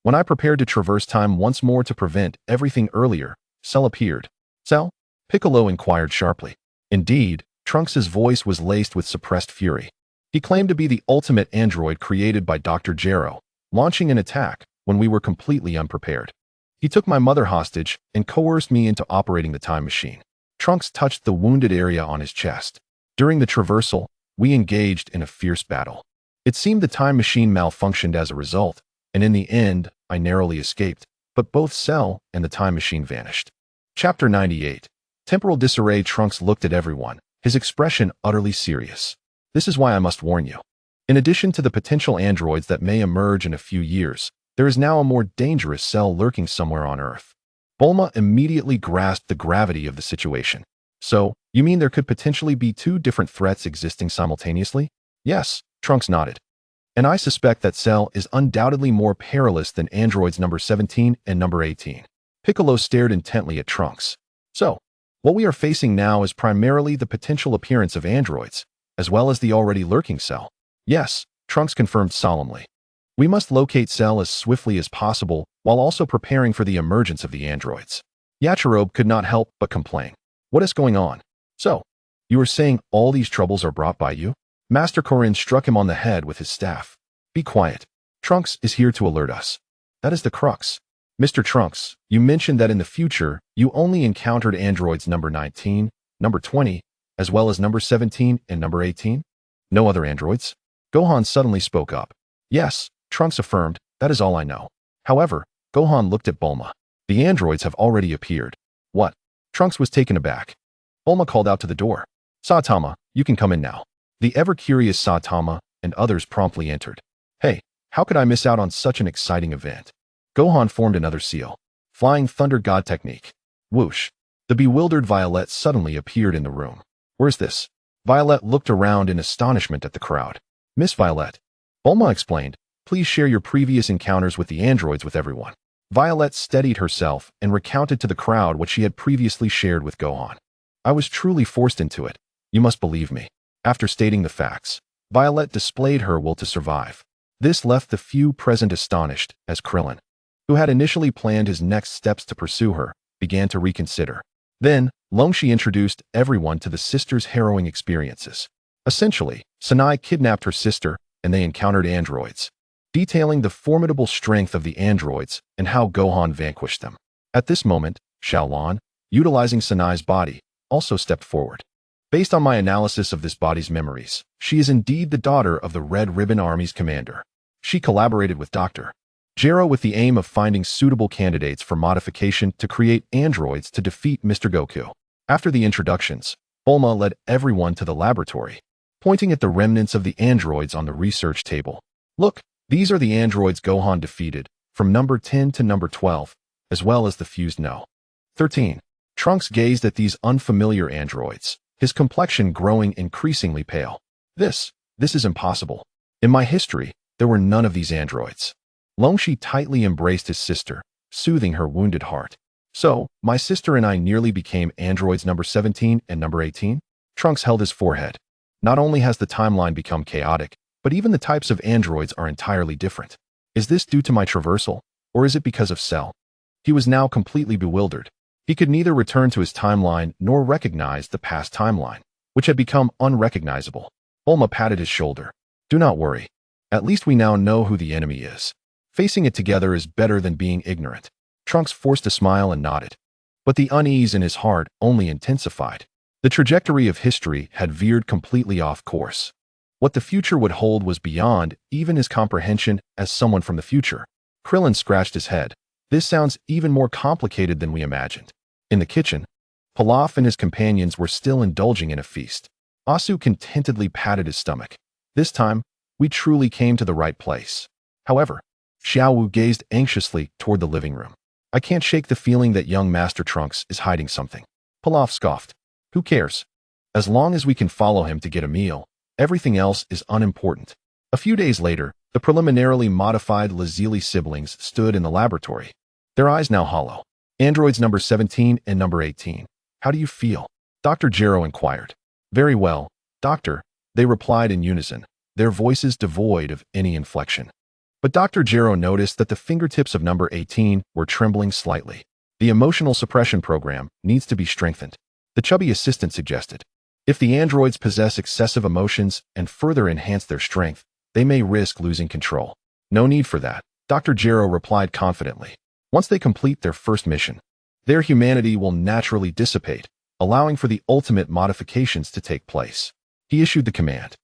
Speaker 1: When I prepared to traverse time once more to prevent everything earlier, Cell appeared. Cell? Piccolo inquired sharply. Indeed, Trunks' voice was laced with suppressed fury. He claimed to be the ultimate android created by Dr. Gero, launching an attack when we were completely unprepared. He took my mother hostage and coerced me into operating the time machine. Trunks touched the wounded area on his chest. During the traversal, we engaged in a fierce battle. It seemed the time machine malfunctioned as a result, and in the end, I narrowly escaped, but both Cell and the time machine vanished. Chapter 98. Temporal disarray. Trunks looked at everyone, his expression utterly serious. This is why I must warn you. In addition to the potential androids that may emerge in a few years, there is now a more dangerous Cell lurking somewhere on Earth. Bulma immediately grasped the gravity of the situation. So, You mean there could potentially be two different threats existing simultaneously? Yes, Trunks nodded. And I suspect that Cell is undoubtedly more perilous than androids number 17 and number 18. Piccolo stared intently at Trunks. So, what we are facing now is primarily the potential appearance of androids, as well as the already lurking Cell. Yes, Trunks confirmed solemnly. We must locate Cell as swiftly as possible while also preparing for the emergence of the androids. Yachirobe could not help but complain. What is going on? So, you are saying all these troubles are brought by you? Master Korin struck him on the head with his staff. Be quiet. Trunks is here to alert us. That is the crux. Mr. Trunks, you mentioned that in the future, you only encountered androids number 19, number 20, as well as number 17 and number 18? No other androids? Gohan suddenly spoke up. Yes, Trunks affirmed, that is all I know. However, Gohan looked at Bulma. The androids have already appeared. What? Trunks was taken aback. Bulma called out to the door. Saitama, you can come in now. The ever-curious Saitama and others promptly entered. Hey, how could I miss out on such an exciting event? Gohan formed another seal. Flying Thunder God technique. Whoosh. The bewildered Violet suddenly appeared in the room. Where's this? Violet looked around in astonishment at the crowd. Miss Violet. Bulma explained, please share your previous encounters with the androids with everyone. Violet steadied herself and recounted to the crowd what she had previously shared with Gohan. I was truly forced into it. You must believe me. After stating the facts, Violet displayed her will to survive. This left the few present astonished, as Krillin, who had initially planned his next steps to pursue her, began to reconsider. Then, Longshi introduced everyone to the sisters' harrowing experiences. Essentially, Sanai kidnapped her sister, and they encountered androids, detailing the formidable strength of the androids and how Gohan vanquished them. At this moment, Xiaolan, utilizing Sanai's body, also stepped forward. Based on my analysis of this body's memories, she is indeed the daughter of the Red Ribbon Army's commander. She collaborated with Dr. Gero with the aim of finding suitable candidates for modification to create androids to defeat Mr. Goku. After the introductions, Bulma led everyone to the laboratory, pointing at the remnants of the androids on the research table. Look, these are the androids Gohan defeated, from number 10 to number 12, as well as the fused No. 13. Trunks gazed at these unfamiliar androids, his complexion growing increasingly pale. This is impossible. In my history, there were none of these androids. Longshi tightly embraced his sister, soothing her wounded heart. So, my sister and I nearly became androids number 17 and number 18? Trunks held his forehead. Not only has the timeline become chaotic, but even the types of androids are entirely different. Is this due to my traversal, or is it because of Cell? He was now completely bewildered. He could neither return to his timeline nor recognize the past timeline, which had become unrecognizable. Bulma patted his shoulder. Do not worry. At least we now know who the enemy is. Facing it together is better than being ignorant. Trunks forced a smile and nodded. But the unease in his heart only intensified. The trajectory of history had veered completely off course. What the future would hold was beyond even his comprehension as someone from the future. Krillin scratched his head. This sounds even more complicated than we imagined. In the kitchen, Pilaf and his companions were still indulging in a feast. Asu contentedly patted his stomach. This time, we truly came to the right place. However, Xiaowu gazed anxiously toward the living room. I can't shake the feeling that young Master Trunks is hiding something. Pilaf scoffed. Who cares? As long as we can follow him to get a meal, everything else is unimportant. A few days later, the preliminarily modified Lazili siblings stood in the laboratory, their eyes now hollow. Androids number 17 and number 18. How do you feel? Dr. Gero inquired. Very well, Doctor, they replied in unison, their voices devoid of any inflection. But Dr. Gero noticed that the fingertips of number 18 were trembling slightly. The emotional suppression program needs to be strengthened. The chubby assistant suggested. If the androids possess excessive emotions and further enhance their strength, they may risk losing control. No need for that, Dr. Gero replied confidently. Once they complete their first mission, their humanity will naturally dissipate, allowing for the ultimate modifications to take place. He issued the command.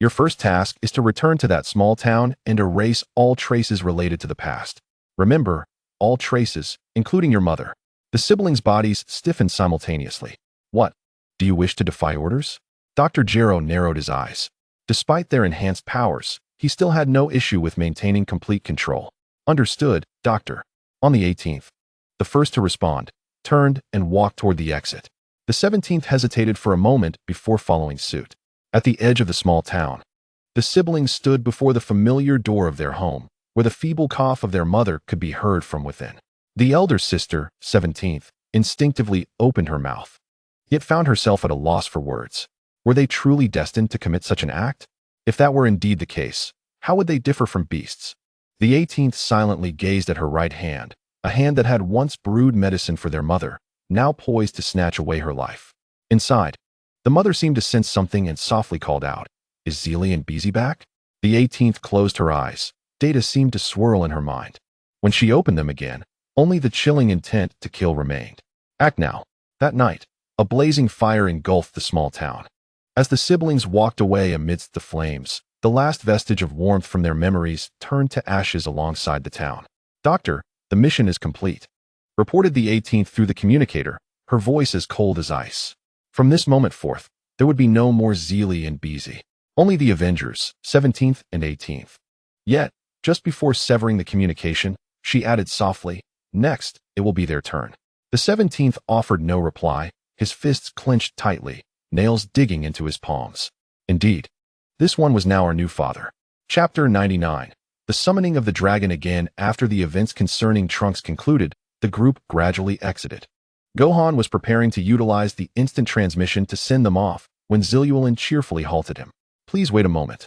Speaker 1: Your first task is to return to that small town and erase all traces related to the past. Remember, all traces, including your mother. The siblings' bodies stiffened simultaneously. What? Do you wish to defy orders? Dr. Gero narrowed his eyes. Despite their enhanced powers, he still had no issue with maintaining complete control. Understood, Doctor. On the 18th, the first to respond, turned and walked toward the exit. The 17th hesitated for a moment before following suit. At the edge of the small town, the siblings stood before the familiar door of their home, where the feeble cough of their mother could be heard from within. The elder sister, 17th, instinctively opened her mouth, yet found herself at a loss for words. Were they truly destined to commit such an act? If that were indeed the case, how would they differ from beasts? The 18th silently gazed at her right hand, a hand that had once brewed medicine for their mother, now poised to snatch away her life. Inside, the mother seemed to sense something and softly called out, "Is Zelie and Beezy back?" The 18th closed her eyes. Data seemed to swirl in her mind. When she opened them again, only the chilling intent to kill remained. Act now. That night, a blazing fire engulfed the small town. As the siblings walked away amidst the flames, the last vestige of warmth from their memories turned to ashes alongside the town. "Doctor, the mission is complete," reported the 18th through the communicator, her voice as cold as ice. From this moment forth, there would be no more Zelie and Beezy, only the Avengers, 17th and 18th. Yet, just before severing the communication, she added softly, "Next, it will be their turn." The 17th offered no reply, his fists clenched tightly, nails digging into his palms. Indeed, this one was now our new father. Chapter 99. The summoning of the dragon. Again, after the events concerning Trunks concluded, the group gradually exited. Gohan was preparing to utilize the instant transmission to send them off when Zilulin cheerfully halted him. "Please wait a moment."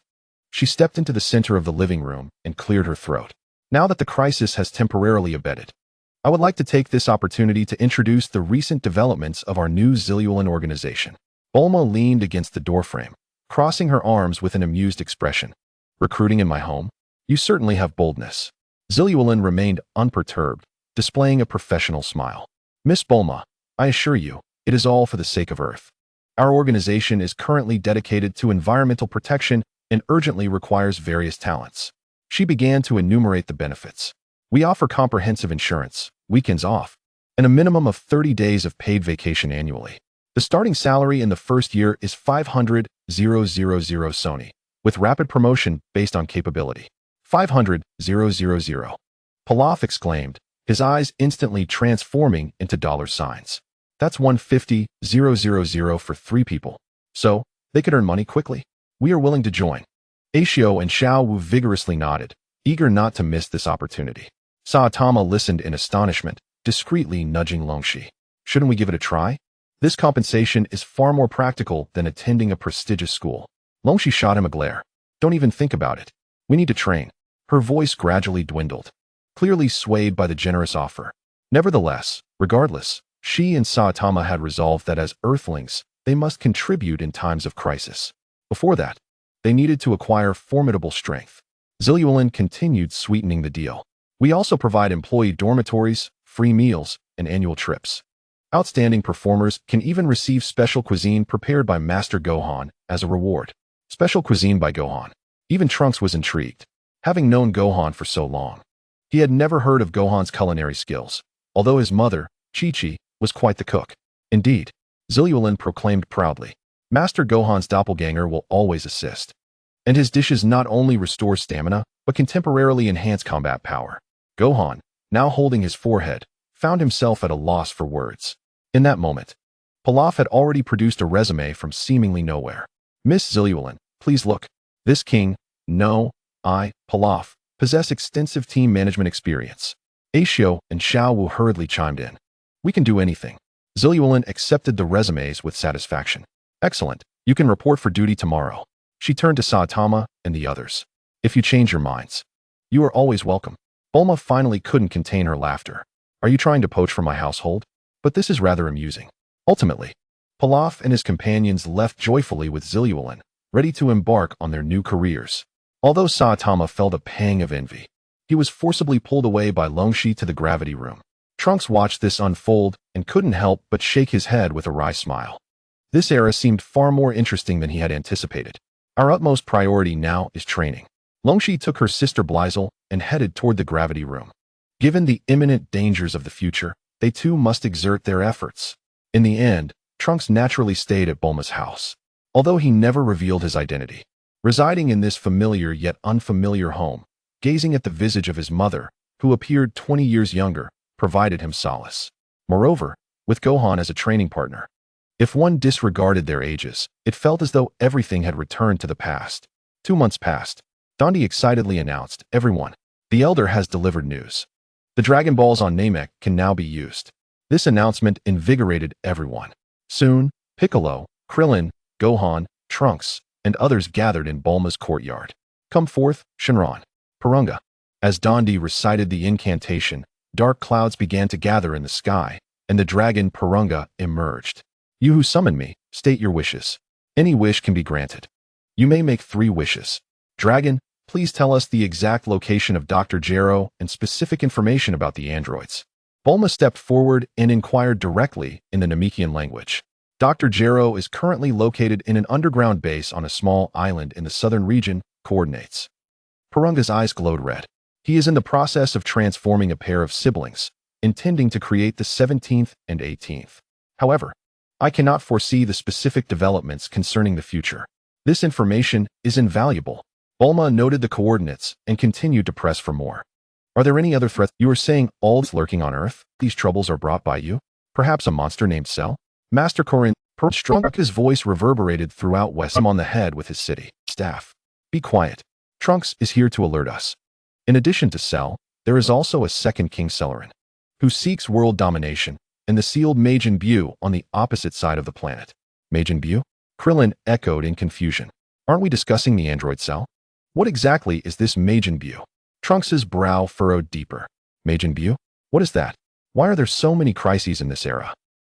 Speaker 1: She stepped into the center of the living room and cleared her throat. "Now that the crisis has temporarily abated, I would like to take this opportunity to introduce the recent developments of our new Zilulin organization." Bulma leaned against the doorframe, crossing her arms with an amused expression. "Recruiting in my home? You certainly have boldness." Zilulin remained unperturbed, displaying a professional smile. "Miss Bulma, I assure you, it is all for the sake of Earth. Our organization is currently dedicated to environmental protection and urgently requires various talents." She began to enumerate the benefits. "We offer comprehensive insurance, weekends off, and a minimum of 30 days of paid vacation annually. The starting salary in the first year is 500,000 Sony, with rapid promotion based on capability." 500,000. Pilaf exclaimed, his eyes instantly transforming into dollar signs. "That's 150,000 for 3 people. So, they could earn money quickly? We are willing to join." Aishio and Xiao Wu vigorously nodded, eager not to miss this opportunity. Saitama listened in astonishment, discreetly nudging Longshi. "Shouldn't we give it a try? This compensation is far more practical than attending a prestigious school." Longshi shot him a glare. "Don't even think about it. We need to train." Her voice gradually dwindled, clearly swayed by the generous offer. Nevertheless, regardless, she and Saitama had resolved that as Earthlings, they must contribute in times of crisis. Before that, they needed to acquire formidable strength. Zilulin continued sweetening the deal. "We also provide employee dormitories, free meals, and annual trips. Outstanding performers can even receive special cuisine prepared by Master Gohan as a reward." Special cuisine by Gohan. Even Trunks was intrigued. Having known Gohan for so long, he had never heard of Gohan's culinary skills, although his mother, Chi-Chi, was quite the cook. Indeed, Zilulin proclaimed proudly, "Master Gohan's doppelganger will always assist, and his dishes not only restore stamina, but can temporarily enhance combat power." Gohan, now holding his forehead, found himself at a loss for words. In that moment, Pilaf had already produced a resume from seemingly nowhere. "Miss Zilulin, please look. This king, no, I, Pilaf, possess extensive team management experience." Aishio and Xiao Wu hurriedly chimed in. "We can do anything." Zilulin accepted the resumes with satisfaction. "Excellent. You can report for duty tomorrow." She turned to Saitama and the others. "If you change your minds, you are always welcome." Bulma finally couldn't contain her laughter. "Are you trying to poach from my household? But this is rather amusing." Ultimately, Pilaf and his companions left joyfully with Zilulin, ready to embark on their new careers. Although Saitama felt a pang of envy, he was forcibly pulled away by Longshi to the gravity room. Trunks watched this unfold and couldn't help but shake his head with a wry smile. This era seemed far more interesting than he had anticipated. "Our utmost priority now is training." Longshi took her sister Blizel and headed toward the gravity room. Given the imminent dangers of the future, they too must exert their efforts. In the end, Trunks naturally stayed at Bulma's house, although he never revealed his identity. Residing in this familiar yet unfamiliar home, gazing at the visage of his mother, who appeared 20 years younger, provided him solace. Moreover, with Gohan as a training partner, If one disregarded their ages, it felt as though everything had returned to the past. 2 months passed. Dondi excitedly announced, "Everyone, the Elder has delivered news. The Dragon Balls on Namek can now be used." This announcement invigorated everyone. Soon, Piccolo, Krillin, Gohan, Trunks, and others gathered in Bulma's courtyard. "Come forth, Shenron. Purunga." As Dondi recited the incantation, dark clouds began to gather in the sky, and the dragon Purunga emerged. "You who summoned me, state your wishes. Any wish can be granted. You may make 3 wishes. Dragon, please tell us the exact location of Dr. Gero and specific information about the androids." Bulma stepped forward and inquired directly in the Namekian language. "Dr. Gero is currently located in an underground base on a small island in the southern region. Coordinates." Purunga's eyes glowed red. "He is in the process of transforming a pair of siblings, intending to create the 17th and 18th. However, I cannot foresee the specific developments concerning the future. This information is invaluable." Bulma noted the coordinates and continued to press for more. "Are there any other threats? You are saying all that's lurking on Earth? These troubles are brought by you? Perhaps a monster named Cell?" Master Korin Trunks' voice reverberated throughout West. "Him on the head with his city staff. Be quiet. Trunks is here to alert us. In addition to Cell, there is also a second King Celerin, who seeks world domination, and the sealed Majin Buu on the opposite side of the planet." "Majin Buu?" Krillin echoed in confusion. "Aren't we discussing the android Cell? What exactly is this Majin Buu?" Trunks's brow furrowed deeper. "Majin Buu? What is that? Why are there so many crises in this era?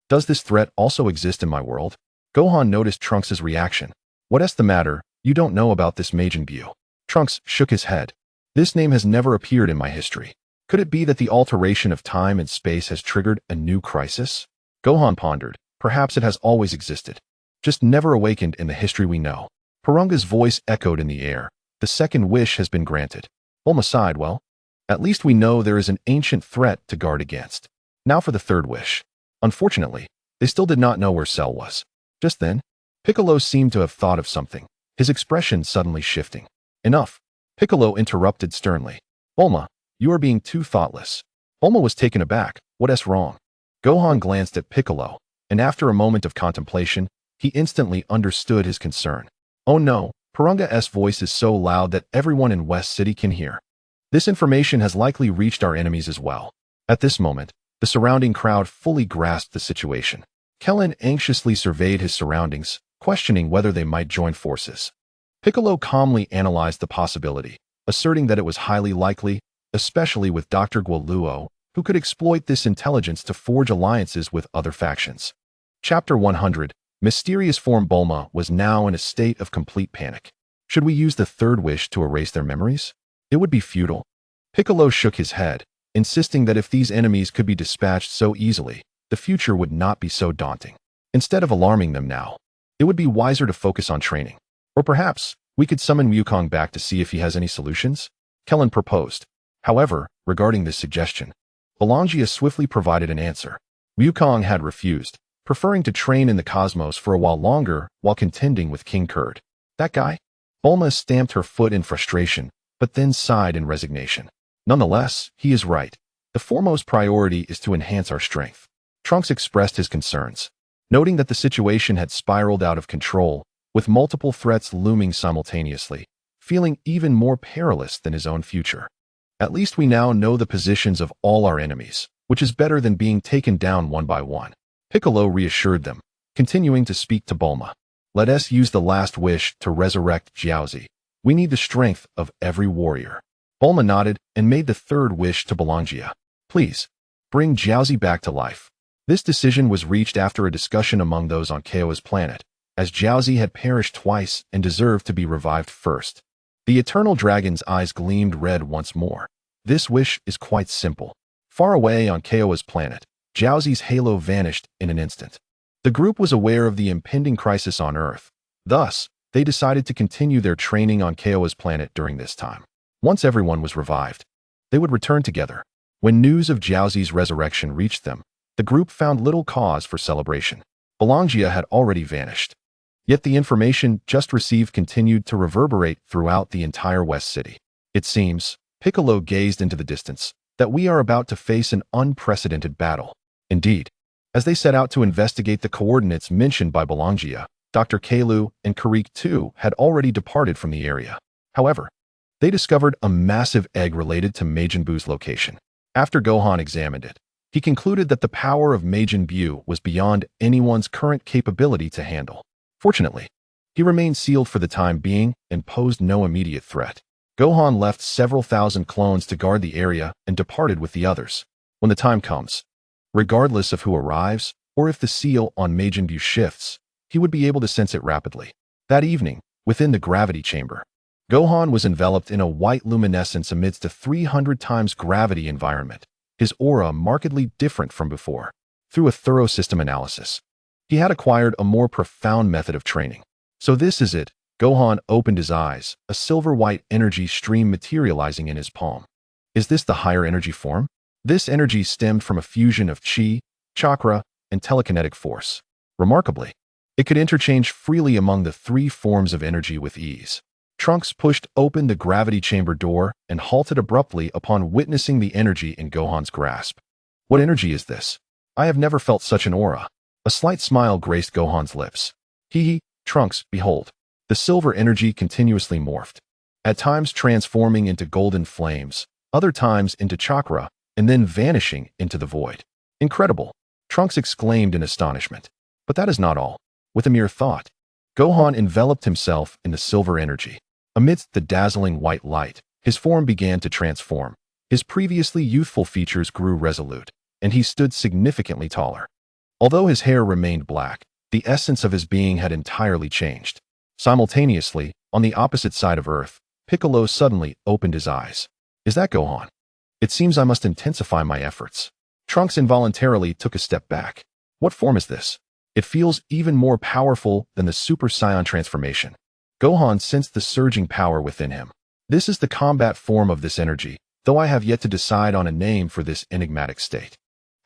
Speaker 1: Does this threat also exist in my world?" Gohan noticed Trunks's reaction. "What's the matter? You don't know about this Majin Buu?" Trunks shook his head. "This name has never appeared in my history. Could it be that the alteration of time and space has triggered a new crisis?" Gohan pondered. "Perhaps it has always existed, just never awakened in the history we know." Purunga's voice echoed in the air. "The second wish has been granted." Bulma sighed. "Well, at least we know there is an ancient threat to guard against. Now for the third wish." Unfortunately, they still did not know where Cell was. Just then, Piccolo seemed to have thought of something, his expression suddenly shifting. "Enough," Piccolo interrupted sternly. "Bulma, you are being too thoughtless." Bulma was taken aback. "What's wrong?" Gohan glanced at Piccolo, and after a moment of contemplation, he instantly understood his concern. "Oh no, Purunga's voice is so loud that everyone in West City can hear. This information has likely reached our enemies as well." At this moment, the surrounding crowd fully grasped the situation. Kellen anxiously surveyed his surroundings, questioning whether they might join forces. Piccolo calmly analyzed the possibility, asserting that it was highly likely, especially with Dr. Guoluo, who could exploit this intelligence to forge alliances with other factions. Chapter 100. Mysterious Form. Bulma was now in a state of complete panic. Should we use the third wish to erase their memories? It would be futile. Piccolo shook his head, insisting that if these enemies could be dispatched so easily, the future would not be so daunting. Instead of alarming them now, it would be wiser to focus on training. Or perhaps, we could summon Wukong back to see if he has any solutions? Kellen proposed. However, regarding this suggestion, Belongia swiftly provided an answer. Wukong had refused, preferring to train in the cosmos for a while longer while contending with King Kurd. That guy? Bulma stamped her foot in frustration, but then sighed in resignation. Nonetheless, he is right. The foremost priority is to enhance our strength. Trunks expressed his concerns, noting that the situation had spiraled out of control, with multiple threats looming simultaneously, feeling even more perilous than his own future. At least we now know the positions of all our enemies, which is better than being taken down one by one. Piccolo reassured them, continuing to speak to Bulma. Let us use the last wish to resurrect Jiaozi. We need the strength of every warrior. Bulma nodded and made the third wish to Belongia. Please, bring Jiaozi back to life. This decision was reached after a discussion among those on Kaoa's planet, as Jiaozi had perished twice and deserved to be revived first. The Eternal Dragon's eyes gleamed red once more. This wish is quite simple. Far away on Kaoa's planet, Jiaozi's halo vanished in an instant. The group was aware of the impending crisis on Earth. Thus, they decided to continue their training on Kaoa's planet during this time. Once everyone was revived, they would return together. When news of Jiaozi's resurrection reached them, the group found little cause for celebration. Belongia had already vanished. Yet the information just received continued to reverberate throughout the entire West City. It seems, Piccolo gazed into the distance, that we are about to face an unprecedented battle. Indeed, As they set out to investigate the coordinates mentioned by Balangia, Dr. Kalu and Karik too had already departed from the area. However, they discovered a massive egg related to Majin Buu's location. After Gohan examined it, he concluded that the power of Majin Buu was beyond anyone's current capability to handle. Fortunately, he remained sealed for the time being and posed no immediate threat. Gohan left several thousand clones to guard the area and departed with the others. When the time comes, regardless of who arrives or if the seal on Majin Buu shifts, he would be able to sense it rapidly. That evening, within the gravity chamber, Gohan was enveloped in a white luminescence amidst a 300 times gravity environment, his aura markedly different from before. Through a thorough system analysis, he had acquired a more profound method of training. So this is it. Gohan opened his eyes, a silver-white energy stream materializing in his palm. Is this the higher energy form? This energy stemmed from a fusion of chi, chakra, and telekinetic force. Remarkably, it could interchange freely among the three forms of energy with ease. Trunks pushed open the gravity chamber door and halted abruptly upon witnessing the energy in Gohan's grasp. What energy is this? I have never felt such an aura. A slight smile graced Gohan's lips. Hee, Trunks, behold. The silver energy continuously morphed, at times transforming into golden flames, other times into chakra, and then vanishing into the void. Incredible! Trunks exclaimed in astonishment. But that is not all. With a mere thought, Gohan enveloped himself in the silver energy. Amidst the dazzling white light, his form began to transform. His previously youthful features grew resolute, and he stood significantly taller. Although his hair remained black, the essence of his being had entirely changed. Simultaneously, on the opposite side of Earth, Piccolo suddenly opened his eyes. Is that Gohan? It seems I must intensify my efforts. Trunks involuntarily took a step back. What form is this? It feels even more powerful than the Super Saiyan transformation. Gohan sensed the surging power within him. This is the combat form of this energy, though I have yet to decide on a name for this enigmatic state.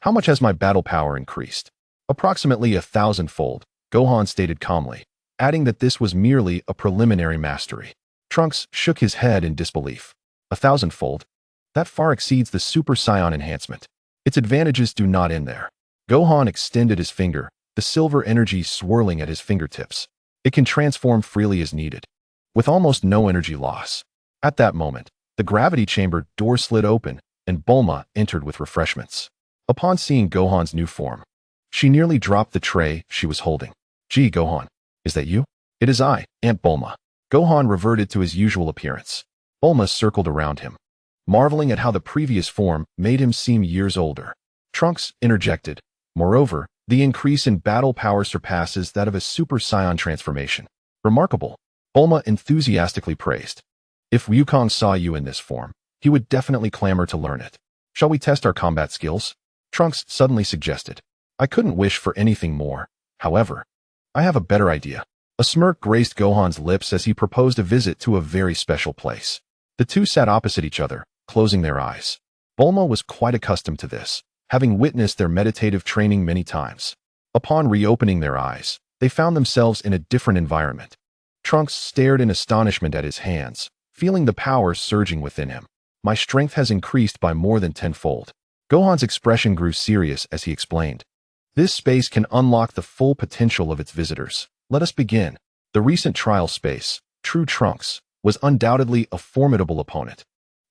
Speaker 1: How much has my battle power increased? Approximately 1,000-fold, Gohan stated calmly, adding that this was merely a preliminary mastery. Trunks shook his head in disbelief. 1,000-fold? That far exceeds the Super Saiyan enhancement. Its advantages do not end there. Gohan extended his finger, the silver energy swirling at his fingertips. It can transform freely as needed, with almost no energy loss. At that moment, the gravity chamber door slid open, and Bulma entered with refreshments. Upon seeing Gohan's new form, she nearly dropped the tray she was holding. Gee, Gohan, is that you? It is I, Aunt Bulma. Gohan reverted to his usual appearance. Bulma circled around him, marveling at how the previous form made him seem years older. Trunks interjected. Moreover, the increase in battle power surpasses that of a Super Saiyan transformation. Remarkable, Bulma enthusiastically praised. If Wukong saw you in this form, he would definitely clamor to learn it. Shall we test our combat skills? Trunks suddenly suggested. I couldn't wish for anything more. However, I have a better idea. A smirk graced Gohan's lips as he proposed a visit to a very special place. The two sat opposite each other, closing their eyes. Bulma was quite accustomed to this, having witnessed their meditative training many times. Upon reopening their eyes, they found themselves in a different environment. Trunks stared in astonishment at his hands, feeling the power surging within him. My strength has increased by more than 10-fold. Gohan's expression grew serious as he explained. This space can unlock the full potential of its visitors. Let us begin. The recent trial space, True Trunks, was undoubtedly a formidable opponent,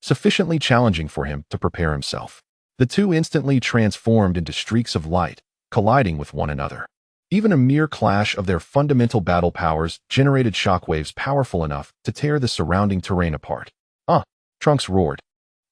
Speaker 1: sufficiently challenging for him to prepare himself. The two instantly transformed into streaks of light, colliding with one another. Even a mere clash of their fundamental battle powers generated shockwaves powerful enough to tear the surrounding terrain apart. Trunks roared,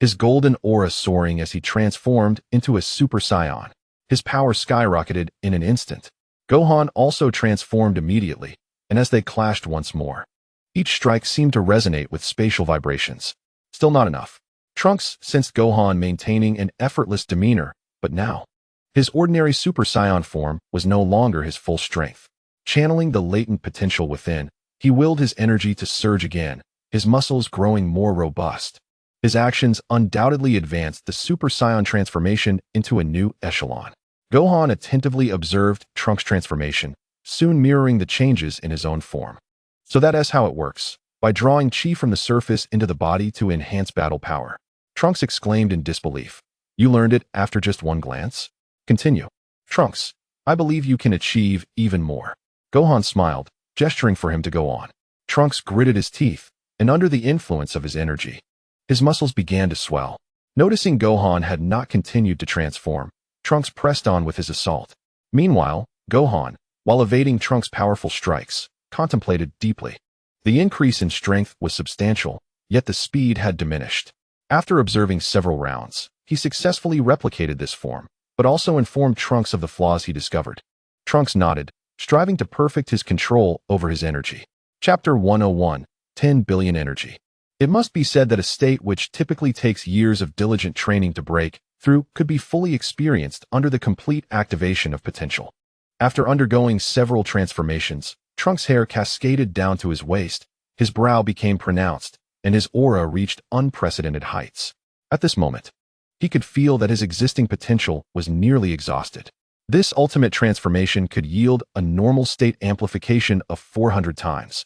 Speaker 1: his golden aura soaring as he transformed into a Super Saiyan. His power skyrocketed in an instant. Gohan also transformed immediately, and as they clashed once more, each strike seemed to resonate with spatial vibrations. Still not enough. Trunks sensed Gohan maintaining an effortless demeanor, but now, his ordinary Super Saiyan form was no longer his full strength. Channeling the latent potential within, he willed his energy to surge again, his muscles growing more robust. His actions undoubtedly advanced the Super Saiyan transformation into a new echelon. Gohan attentively observed Trunks' transformation, soon mirroring the changes in his own form. So that is how it works, by drawing chi from the surface into the body to enhance battle power. Trunks exclaimed in disbelief. You learned it after just one glance? Continue. Trunks, I believe you can achieve even more. Gohan smiled, gesturing for him to go on. Trunks gritted his teeth, and under the influence of his energy, his muscles began to swell. Noticing Gohan had not continued to transform, Trunks pressed on with his assault. Meanwhile, Gohan, while evading Trunks' powerful strikes, contemplated deeply. The increase in strength was substantial, yet the speed had diminished. After observing several rounds, he successfully replicated this form, but also informed Trunks of the flaws he discovered. Trunks nodded, striving to perfect his control over his energy. Chapter 101, 10 billion energy. It must be said that a state which typically takes years of diligent training to break through could be fully experienced under the complete activation of potential. After undergoing several transformations, Trunks' hair cascaded down to his waist, his brow became pronounced, and his aura reached unprecedented heights. At this moment, he could feel that his existing potential was nearly exhausted. This ultimate transformation could yield a normal state amplification of 400 times,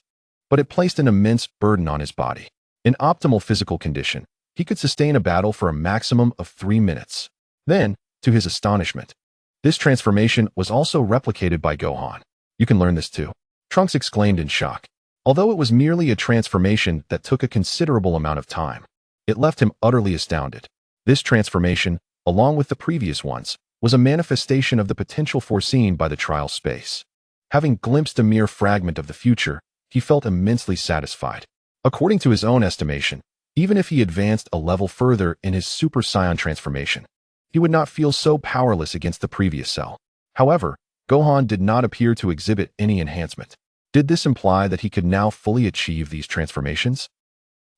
Speaker 1: but it placed an immense burden on his body. In optimal physical condition, he could sustain a battle for a maximum of 3 minutes. Then, to his astonishment, this transformation was also replicated by Gohan. You can learn this too, Trunks exclaimed in shock. Although it was merely a transformation that took a considerable amount of time, it left him utterly astounded. This transformation, along with the previous ones, was a manifestation of the potential foreseen by the trial space. Having glimpsed a mere fragment of the future, he felt immensely satisfied. According to his own estimation, even if he advanced a level further in his Super Saiyan transformation, he would not feel so powerless against the previous cell. However, Gohan did not appear to exhibit any enhancement. Did this imply that he could now fully achieve these transformations?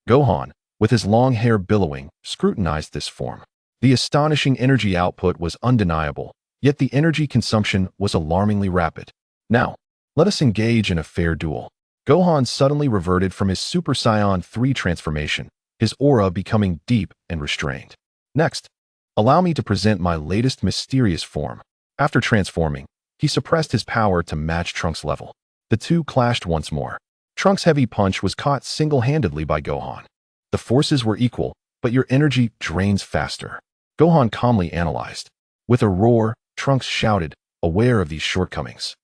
Speaker 1: Gohan, with his long hair billowing, scrutinized this form. The astonishing energy output was undeniable, yet the energy consumption was alarmingly rapid. Now, let us engage in a fair duel. Gohan suddenly reverted from his Super Saiyan 3 transformation, his aura becoming deep and restrained. Next, allow me to present my latest mysterious form. After transforming, he suppressed his power to match Trunks' level. The two clashed once more. Trunks' heavy punch was caught single-handedly by Gohan. The forces were equal, but your energy drains faster. Gohan calmly analyzed. With a roar, Trunks shouted, aware of these shortcomings.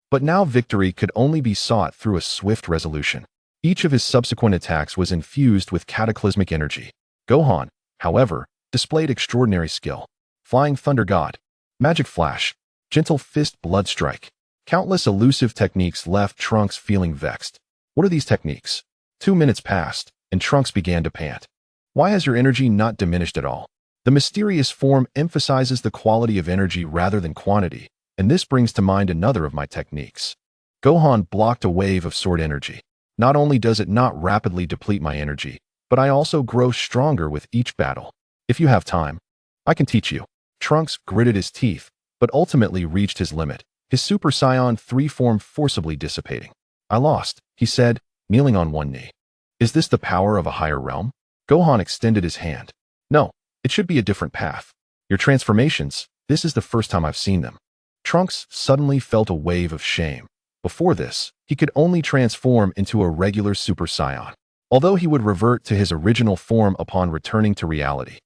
Speaker 1: But now victory could only be sought through a swift resolution. Each of his subsequent attacks was infused with cataclysmic energy. Gohan, however, displayed extraordinary skill. Flying Thunder God, Magic Flash, Gentle Fist Blood Strike. Countless elusive techniques left Trunks feeling vexed. What are these techniques? 2 minutes passed, and Trunks began to pant. Why has your energy not diminished at all? The mysterious form emphasizes the quality of energy rather than quantity, and this brings to mind another of my techniques. Gohan blocked a wave of sword energy. Not only does it not rapidly deplete my energy, but I also grow stronger with each battle. If you have time, I can teach you. Trunks gritted his teeth, but ultimately reached his limit, his Super Saiyan 3 form forcibly dissipating. I lost, he said, kneeling on one knee. Is this the power of a higher realm? Gohan extended his hand. No, it should be a different path. Your transformations, this is the first time I've seen them. Trunks suddenly felt a wave of shame. Before this, he could only transform into a regular Super Saiyan. Although he would revert to his original form upon returning to reality,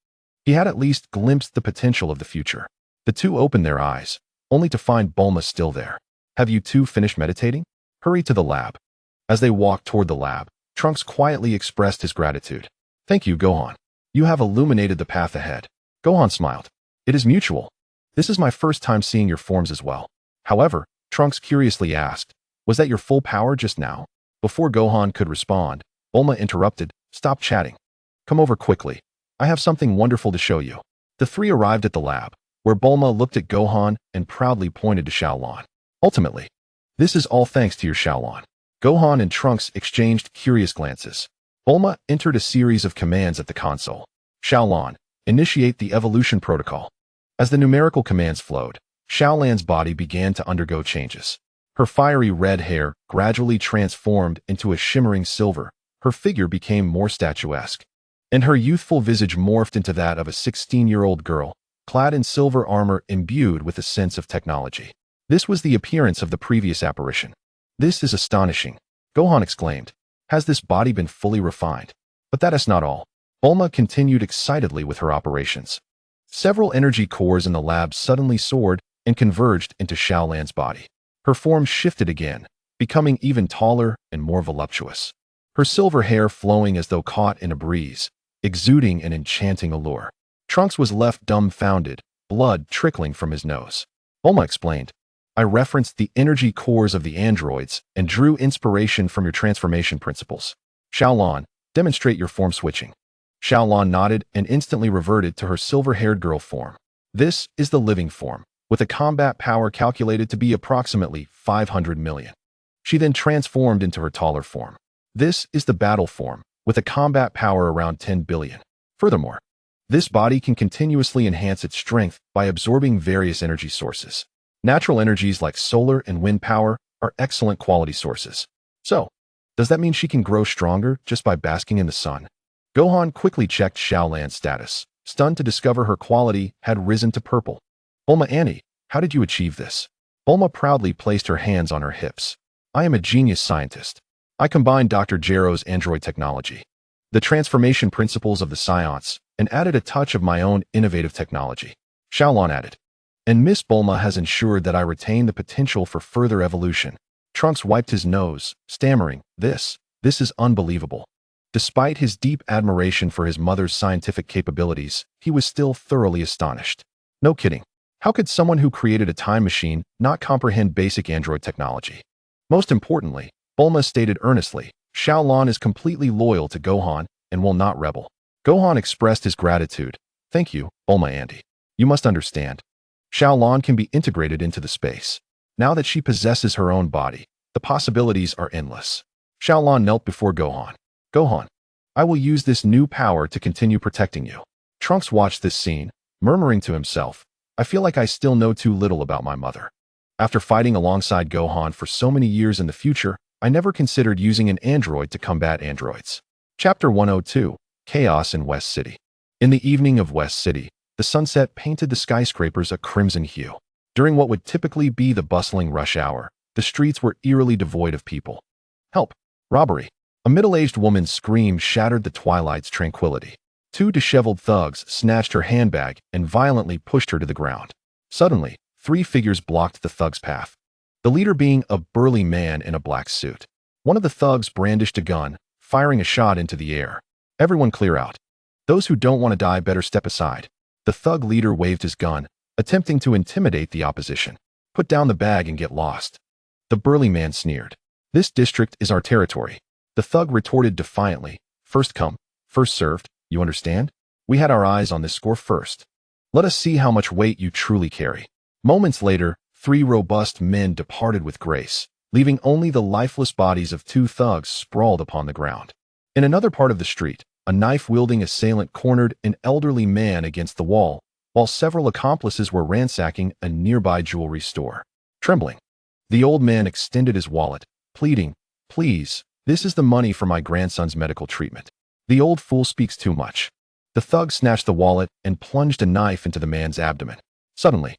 Speaker 1: he had at least glimpsed the potential of the future. The two opened their eyes, only to find Bulma still there. Have you two finished meditating? Hurry to the lab. As they walked toward the lab, Trunks quietly expressed his gratitude. Thank you, Gohan. You have illuminated the path ahead. Gohan smiled. It is mutual. This is my first time seeing your forms as well. However, Trunks curiously asked, was that your full power just now? Before Gohan could respond, Bulma interrupted, stop chatting. Come over quickly. I have something wonderful to show you. The three arrived at the lab, where Bulma looked at Gohan and proudly pointed to Xiaolon. Ultimately, this is all thanks to your Xiaolon. Gohan and Trunks exchanged curious glances. Bulma entered a series of commands at the console. Xiaolon, initiate the evolution protocol. As the numerical commands flowed, Xiaolon's body began to undergo changes. Her fiery red hair gradually transformed into a shimmering silver, her figure became more statuesque, and her youthful visage morphed into that of a 16-year-old girl, clad in silver armor imbued with a sense of technology. This was the appearance of the previous apparition. This is astonishing, Gohan exclaimed. Has this body been fully refined? But that is not all. Bulma continued excitedly with her operations. Several energy cores in the lab suddenly soared, and converged into Xiaolan's body. Her form shifted again, becoming even taller and more voluptuous. Her silver hair flowing as though caught in a breeze, exuding an enchanting allure. Trunks was left dumbfounded, blood trickling from his nose. Bulma explained, I referenced the energy cores of the androids and drew inspiration from your transformation principles. Xiaolan, demonstrate your form switching. Xiaolan nodded and instantly reverted to her silver-haired girl form. This is the living form, with a combat power calculated to be approximately 500 million. She then transformed into her taller form. This is the battle form, with a combat power around 10 billion. Furthermore, this body can continuously enhance its strength by absorbing various energy sources. Natural energies like solar and wind power are excellent quality sources. So, does that mean she can grow stronger just by basking in the sun? Gohan quickly checked Xiaolan's status, stunned to discover her quality had risen to purple. Bulma Annie, how did you achieve this? Bulma proudly placed her hands on her hips. I am a genius scientist. I combined Dr. Gero's android technology, the transformation principles of the science, and added a touch of my own innovative technology. Xiaolan added. And Miss Bulma has ensured that I retain the potential for further evolution. Trunks wiped his nose, stammering, This is unbelievable. Despite his deep admiration for his mother's scientific capabilities, he was still thoroughly astonished. No kidding. How could someone who created a time machine not comprehend basic android technology? Most importantly, Bulma stated earnestly, Xiaolan is completely loyal to Gohan and will not rebel. Gohan expressed his gratitude. Thank you, Bulma Andy. You must understand. Xiaolan can be integrated into the space. Now that she possesses her own body, the possibilities are endless. Xiaolan knelt before Gohan. Gohan, I will use this new power to continue protecting you. Trunks watched this scene, murmuring to himself, I feel like I still know too little about my mother. After fighting alongside Gohan for so many years in the future, I never considered using an android to combat androids. Chapter 102, Chaos in West City. In the evening of West City, the sunset painted the skyscrapers a crimson hue. During what would typically be the bustling rush hour, the streets were eerily devoid of people. Help! Robbery! A middle-aged woman's scream shattered the twilight's tranquility. Two disheveled thugs snatched her handbag and violently pushed her to the ground. Suddenly, three figures blocked the thug's path. The leader being a burly man in a black suit. One of the thugs brandished a gun, firing a shot into the air. Everyone clear out. Those who don't want to die better step aside. The thug leader waved his gun, attempting to intimidate the opposition. Put down the bag and get lost. The burly man sneered. This district is our territory. The thug retorted defiantly. First come, first served, you understand? We had our eyes on this score first. Let us see how much weight you truly carry. Moments later, three robust men departed with grace, leaving only the lifeless bodies of two thugs sprawled upon the ground. In another part of the street, a knife-wielding assailant cornered an elderly man against the wall, while several accomplices were ransacking a nearby jewelry store. Trembling, the old man extended his wallet, pleading, Please, this is the money for my grandson's medical treatment. The old fool speaks too much. The thug snatched the wallet and plunged a knife into the man's abdomen. Suddenly,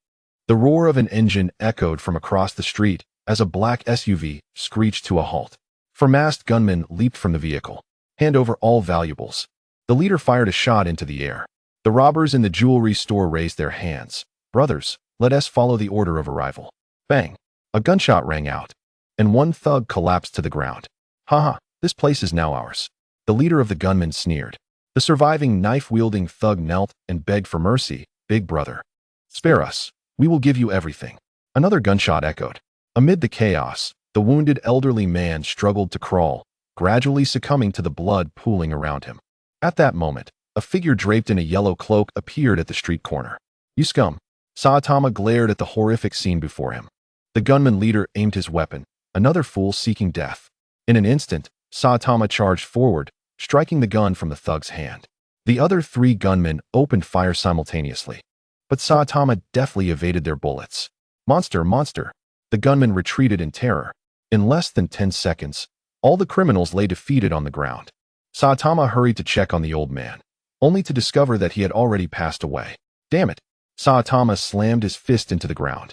Speaker 1: the roar of an engine echoed from across the street as a black SUV screeched to a halt. Four masked gunmen leaped from the vehicle. Hand over all valuables. The leader fired a shot into the air. The robbers in the jewelry store raised their hands. Brothers, let us follow the order of arrival. Bang! A gunshot rang out, and one thug collapsed to the ground. Haha, this place is now ours. The leader of the gunmen sneered. The surviving knife-wielding thug knelt and begged for mercy. Big brother, spare us. We will give you everything. Another gunshot echoed. Amid the chaos, the wounded elderly man struggled to crawl, gradually succumbing to the blood pooling around him. At that moment, a figure draped in a yellow cloak appeared at the street corner. You scum! Saitama glared at the horrific scene before him. The gunman leader aimed his weapon, another fool seeking death. In an instant, Saitama charged forward, striking the gun from the thug's hand. The other three gunmen opened fire simultaneously, but Saitama deftly evaded their bullets. Monster, monster! The gunman retreated in terror. In less than 10 seconds, all the criminals lay defeated on the ground. Saitama hurried to check on the old man, only to discover that he had already passed away. Damn it! Saitama slammed his fist into the ground.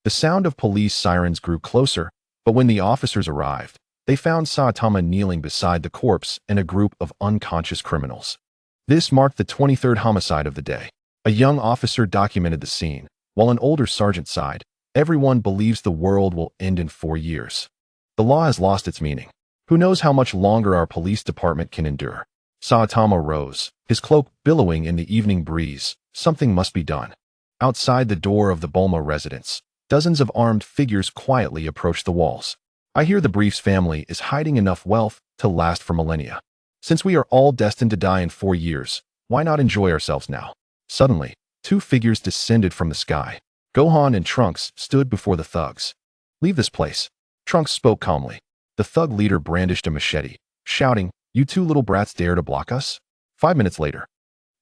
Speaker 1: The sound of police sirens grew closer, but when the officers arrived, they found Saitama kneeling beside the corpse and a group of unconscious criminals. This marked the 23rd homicide of the day. A young officer documented the scene, while an older sergeant sighed. Everyone believes the world will end in 4 years. The law has lost its meaning. Who knows how much longer our police department can endure? Saitama rose, his cloak billowing in the evening breeze. Something must be done. Outside the door of the Bulma residence, dozens of armed figures quietly approach the walls. I hear the Brief's family is hiding enough wealth to last for millennia. Since we are all destined to die in 4 years, why not enjoy ourselves now? Suddenly, 2 figures descended from the sky. Gohan and Trunks stood before the thugs. Leave this place. Trunks spoke calmly. The thug leader brandished a machete, shouting, "You 2 little brats dare to block us?" 5 minutes later,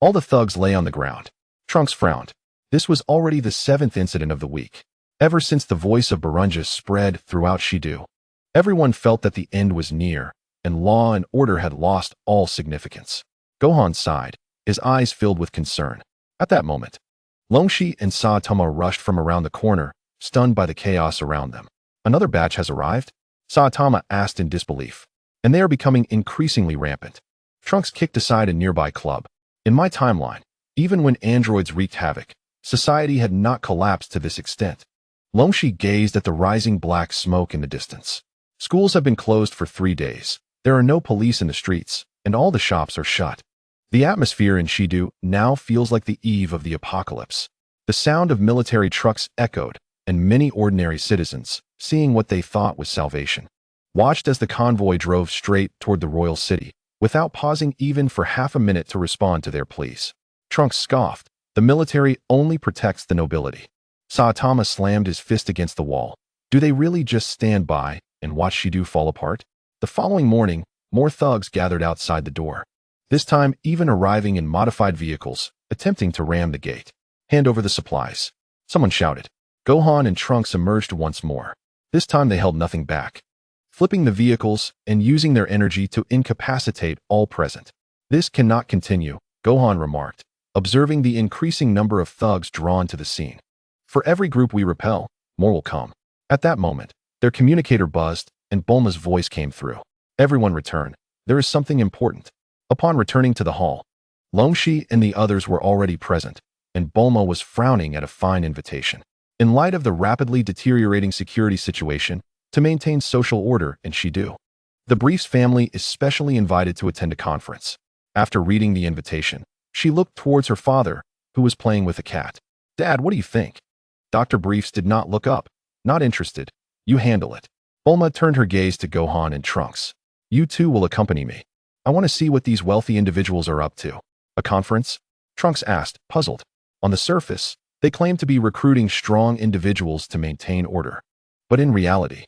Speaker 1: all the thugs lay on the ground. Trunks frowned. This was already the 7th incident of the week. Ever since the voice of Barunja spread throughout Shidu, everyone felt that the end was near, and law and order had lost all significance. Gohan sighed, his eyes filled with concern. At that moment, Longshi and Saitama rushed from around the corner, stunned by the chaos around them. Another batch has arrived? Saitama asked in disbelief. And they are becoming increasingly rampant. Trunks kicked aside a nearby club. In my timeline, even when androids wreaked havoc, society had not collapsed to this extent. Longshi gazed at the rising black smoke in the distance. Schools have been closed for 3 days. There are no police in the streets, and all the shops are shut. The atmosphere in Shidu now feels like the eve of the apocalypse. The sound of military trucks echoed, and many ordinary citizens, seeing what they thought was salvation, watched as the convoy drove straight toward the royal city, without pausing even for half a minute to respond to their pleas. Trunks scoffed. The military only protects the nobility. Saitama slammed his fist against the wall. Do they really just stand by and watch Shidu fall apart? The following morning, more thugs gathered outside the door. This time even arriving in modified vehicles, attempting to ram the gate. Hand over the supplies. Someone shouted. Gohan and Trunks emerged once more. This time they held nothing back, flipping the vehicles and using their energy to incapacitate all present. This cannot continue, Gohan remarked, observing the increasing number of thugs drawn to the scene. For every group we repel, more will come. At that moment, their communicator buzzed, and Bulma's voice came through. Everyone return. There is something important. Upon returning to the hall, Longshi and the others were already present, and Bulma was frowning at a fine invitation. In light of the rapidly deteriorating security situation, to maintain social order in Shidu, the Brief's family is specially invited to attend a conference. After reading the invitation, she looked towards her father, who was playing with a cat. Dad, what do you think? Dr. Briefs did not look up. Not interested. You handle it. Bulma turned her gaze to Gohan and Trunks. You 2 will accompany me. I want to see what these wealthy individuals are up to. A conference? Trunks asked, puzzled. On the surface, they claim to be recruiting strong individuals to maintain order. But in reality,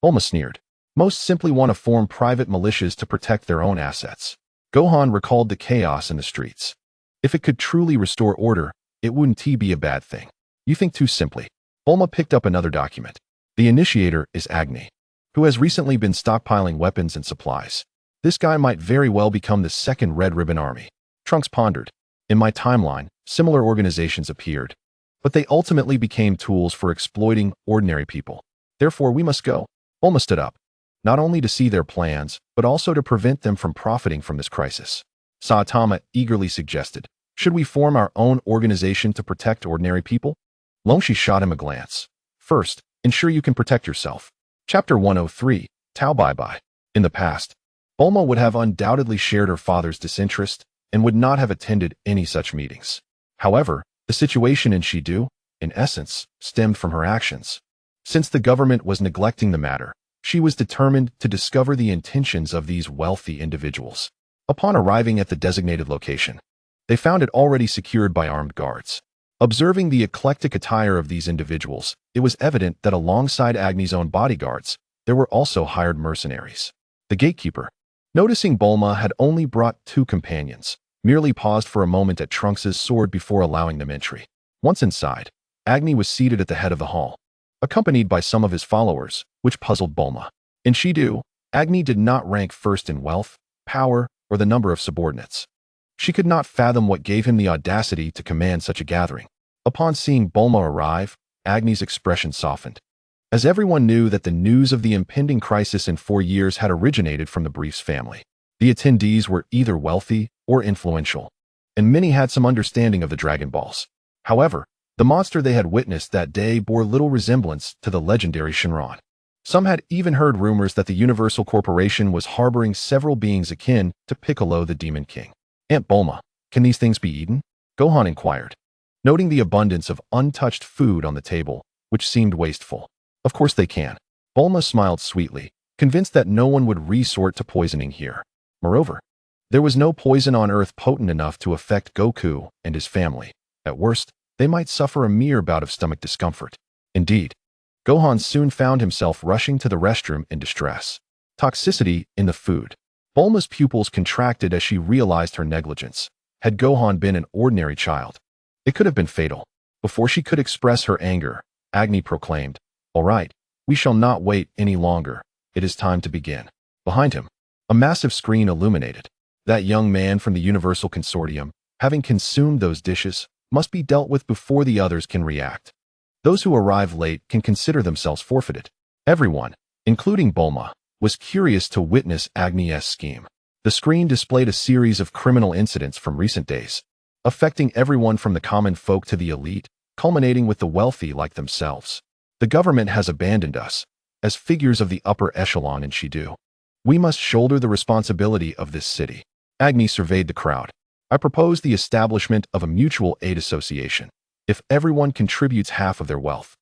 Speaker 1: Bulma sneered. Most simply want to form private militias to protect their own assets. Gohan recalled the chaos in the streets. If it could truly restore order, it wouldn't be a bad thing. You think too simply. Bulma picked up another document. The initiator is Agni, who has recently been stockpiling weapons and supplies. This guy might very well become the second Red Ribbon Army. Trunks pondered. In my timeline, similar organizations appeared, but they ultimately became tools for exploiting ordinary people. Therefore, we must go. Bulma stood up, not only to see their plans, but also to prevent them from profiting from this crisis. Saitama eagerly suggested, should we form our own organization to protect ordinary people? Longshi shot him a glance. First, ensure you can protect yourself. Chapter 103, Tao Bye-Bye. In the past, Bulma would have undoubtedly shared her father's disinterest and would not have attended any such meetings. However, the situation in Shidu, in essence, stemmed from her actions. Since the government was neglecting the matter, she was determined to discover the intentions of these wealthy individuals. Upon arriving at the designated location, they found it already secured by armed guards. Observing the eclectic attire of these individuals, it was evident that alongside Agni's own bodyguards, there were also hired mercenaries. The gatekeeper, noticing Bulma had only brought 2 companions, merely paused for a moment at Trunks' sword before allowing them entry. Once inside, Agni was seated at the head of the hall, accompanied by some of his followers, which puzzled Bulma. In Shidu, Agni did not rank first in wealth, power, or the number of subordinates. She could not fathom what gave him the audacity to command such a gathering. Upon seeing Bulma arrive, Agni's expression softened, as everyone knew that the news of the impending crisis in 4 years had originated from the Brief's family. The attendees were either wealthy or influential, and many had some understanding of the Dragon Balls. However, The monster they had witnessed that day bore little resemblance to the legendary Shinron. Some had even heard rumors that the Universal Corporation was harboring several beings akin to Piccolo the Demon King. Aunt Bulma, can these things be eaten? Gohan inquired, noting the abundance of untouched food on the table, which seemed wasteful. Of course they can. Bulma smiled sweetly, convinced that no one would resort to poisoning here. Moreover, there was no poison on Earth potent enough to affect Goku and his family. At worst, they might suffer a mere bout of stomach discomfort. Indeed, Gohan soon found himself rushing to the restroom in distress. Toxicity in the food. Bulma's pupils contracted as she realized her negligence. Had Gohan been an ordinary child, it could have been fatal. Before she could express her anger, Agni proclaimed, "All right, we shall not wait any longer. It is time to begin." Behind him, a massive screen illuminated. That young man from the Universal Consortium, having consumed those dishes, must be dealt with before the others can react. Those who arrive late can consider themselves forfeited. Everyone, including Bulma, was curious to witness Agni's scheme. The screen displayed a series of criminal incidents from recent days, affecting everyone from the common folk to the elite, culminating with the wealthy like themselves. The government has abandoned us, as figures of the upper echelon in Shidu. We must shoulder the responsibility of this city. Agni surveyed the crowd. I propose the establishment of a mutual aid association. If everyone contributes half of their wealth,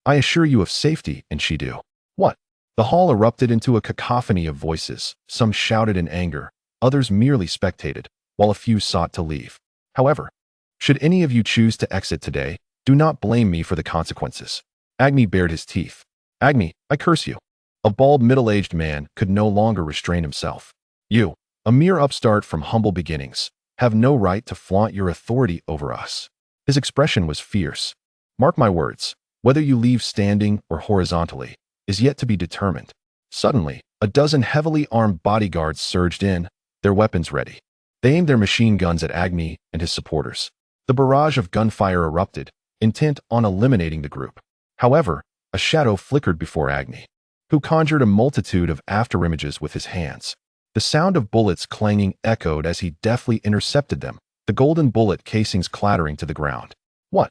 Speaker 1: I assure you of safety in Shidu. What? The hall erupted into a cacophony of voices. Some shouted in anger, others merely spectated, while a few sought to leave. However, should any of you choose to exit today, do not blame me for the consequences. Agni bared his teeth. Agni, I curse you. A bald middle-aged man could no longer restrain himself. You, a mere upstart from humble beginnings, have no right to flaunt your authority over us. His expression was fierce. Mark my words, whether you leave standing or horizontally is yet to be determined. Suddenly, a dozen heavily armed bodyguards surged in, their weapons ready. They aimed their machine guns at Agni and his supporters. The barrage of gunfire erupted, intent on eliminating the group. However, a shadow flickered before Agni, who conjured a multitude of afterimages with his hands. The sound of bullets clanging echoed as he deftly intercepted them, the golden bullet casings clattering to the ground. What?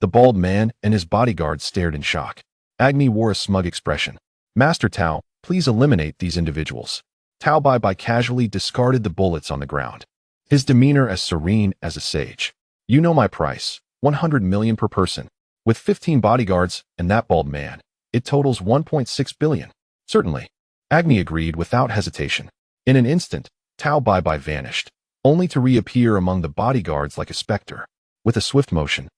Speaker 1: The bald man and his bodyguard stared in shock. Agni wore a smug expression. Master Tao, please eliminate these individuals. Tao Bai casually discarded the bullets on the ground, his demeanor as serene as a sage. You know my price, 100 million per person. With 15 bodyguards and that bald man, it totals 1.6 billion. Certainly. Agni agreed without hesitation. In an instant, Tao Bai vanished, only to reappear among the bodyguards like a specter. With a swift motion,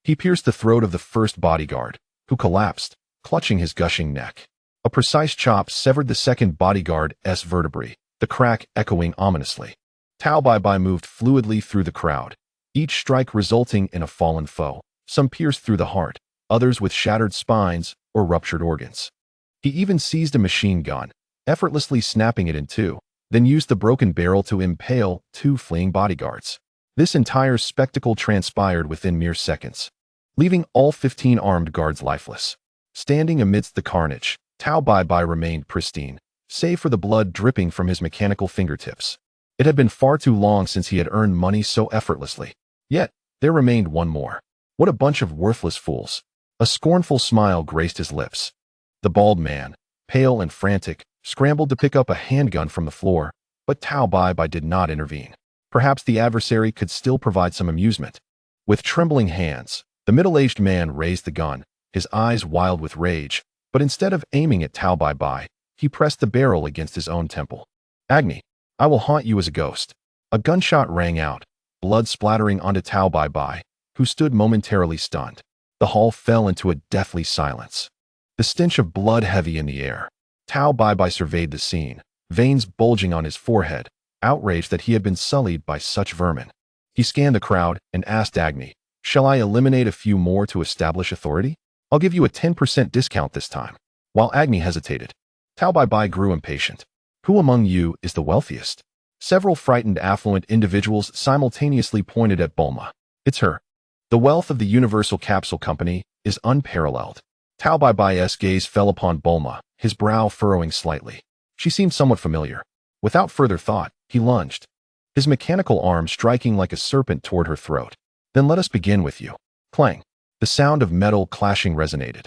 Speaker 1: he pierced the throat of the first bodyguard, who collapsed, clutching his gushing neck. A precise chop severed the second bodyguard's vertebrae, the crack echoing ominously. Tao Bai moved fluidly through the crowd, each strike resulting in a fallen foe, some pierced through the heart, others with shattered spines or ruptured organs. He even seized a machine gun, effortlessly snapping it in two, then used the broken barrel to impale 2 fleeing bodyguards. This entire spectacle transpired within mere seconds, leaving all 15 armed guards lifeless. Standing amidst the carnage, Tao Bai remained pristine, save for the blood dripping from his mechanical fingertips. It had been far too long since he had earned money so effortlessly. Yet, there remained one more. What a bunch of worthless fools. A scornful smile graced his lips. The bald man, pale and frantic, scrambled to pick up a handgun from the floor, but Tao Bai did not intervene. Perhaps the adversary could still provide some amusement. With trembling hands, the middle-aged man raised the gun, his eyes wild with rage, but instead of aiming at Tao Bai, he pressed the barrel against his own temple. Agni, I will haunt you as a ghost. A gunshot rang out, blood splattering onto Tao Bai, who stood momentarily stunned. The hall fell into a deathly silence, the stench of blood heavy in the air. Tao Bai surveyed the scene, veins bulging on his forehead, outraged that he had been sullied by such vermin. He scanned the crowd and asked Agni, shall I eliminate a few more to establish authority? I'll give you a 10% discount this time. While Agni hesitated, Tao Bai grew impatient. Who among you is the wealthiest? Several frightened affluent individuals simultaneously pointed at Bulma. It's her. The wealth of the Universal Capsule Company is unparalleled. Tao Bai's gaze fell upon Bulma, his brow furrowing slightly. She seemed somewhat familiar. Without further thought, he lunged, his mechanical arm striking like a serpent toward her throat. Then let us begin with you. Clang. The sound of metal clashing resonated.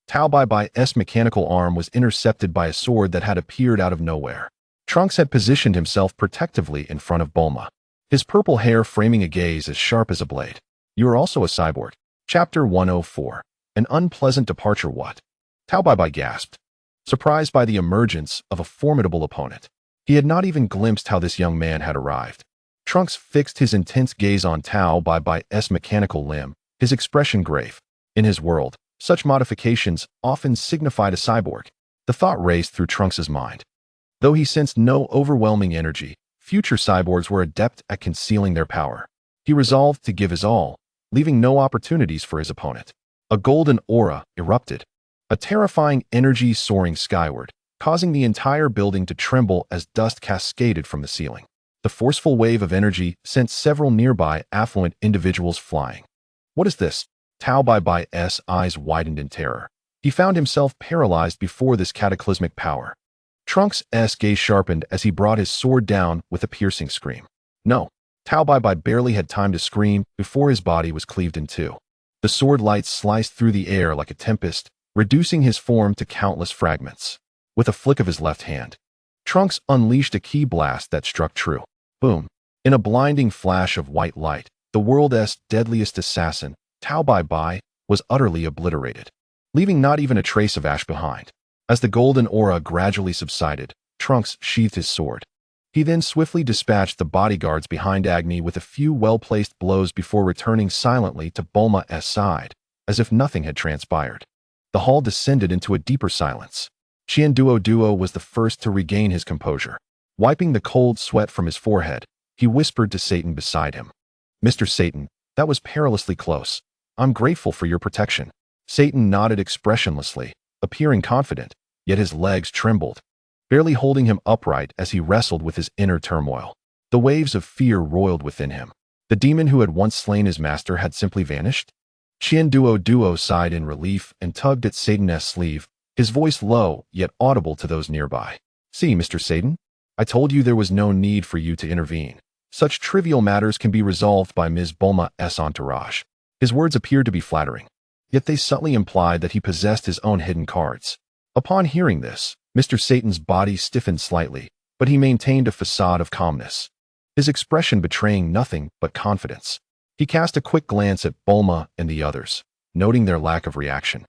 Speaker 1: Tao Bai Bai's mechanical arm was intercepted by a sword that had appeared out of nowhere. Trunks had positioned himself protectively in front of Bulma, his purple hair framing a gaze as sharp as a blade. You are also a cyborg. Chapter 104. An unpleasant departure. What? Tao Bai gasped, surprised by the emergence of a formidable opponent. He had not even glimpsed how this young man had arrived. Trunks fixed his intense gaze on Tao Bai's mechanical limb, his expression grave. In his world, such modifications often signified a cyborg. The thought raced through Trunks' mind. Though he sensed no overwhelming energy, future cyborgs were adept at concealing their power. He resolved to give his all, leaving no opportunities for his opponent. A golden aura erupted, a terrifying energy soaring skyward, causing the entire building to tremble as dust cascaded from the ceiling. The forceful wave of energy sent several nearby affluent individuals flying. What is this? Tao Bai's eyes widened in terror. He found himself paralyzed before this cataclysmic power. Trunks' gaze sharpened as he brought his sword down with a piercing scream. No, Tao Bai barely had time to scream before his body was cleaved in two. The sword light sliced through the air like a tempest, reducing his form to countless fragments. With a flick of his left hand, Trunks unleashed a ki blast that struck true. Boom! In a blinding flash of white light, the world's deadliest assassin, Tao Bai, was utterly obliterated, leaving not even a trace of ash behind. As the golden aura gradually subsided, Trunks sheathed his sword. He then swiftly dispatched the bodyguards behind Agni with a few well-placed blows before returning silently to Bulma's side, as if nothing had transpired. The hall descended into a deeper silence. Duo was the first to regain his composure. Wiping the cold sweat from his forehead, he whispered to Satan beside him. Mr. Satan, that was perilously close. I'm grateful for your protection. Satan nodded expressionlessly, appearing confident, yet his legs trembled, barely holding him upright as he wrestled with his inner turmoil. The waves of fear roiled within him. The demon who had once slain his master had simply vanished? Duo sighed in relief and tugged at Satan's sleeve, his voice low yet audible to those nearby. See, Mr. Satan? I told you there was no need for you to intervene. Such trivial matters can be resolved by Ms. Bulma's entourage. His words appeared to be flattering, yet they subtly implied that he possessed his own hidden cards. Upon hearing this, Mr. Satan's body stiffened slightly, but he maintained a facade of calmness, his expression betraying nothing but confidence. He cast a quick glance at Bulma and the others, noting their lack of reaction.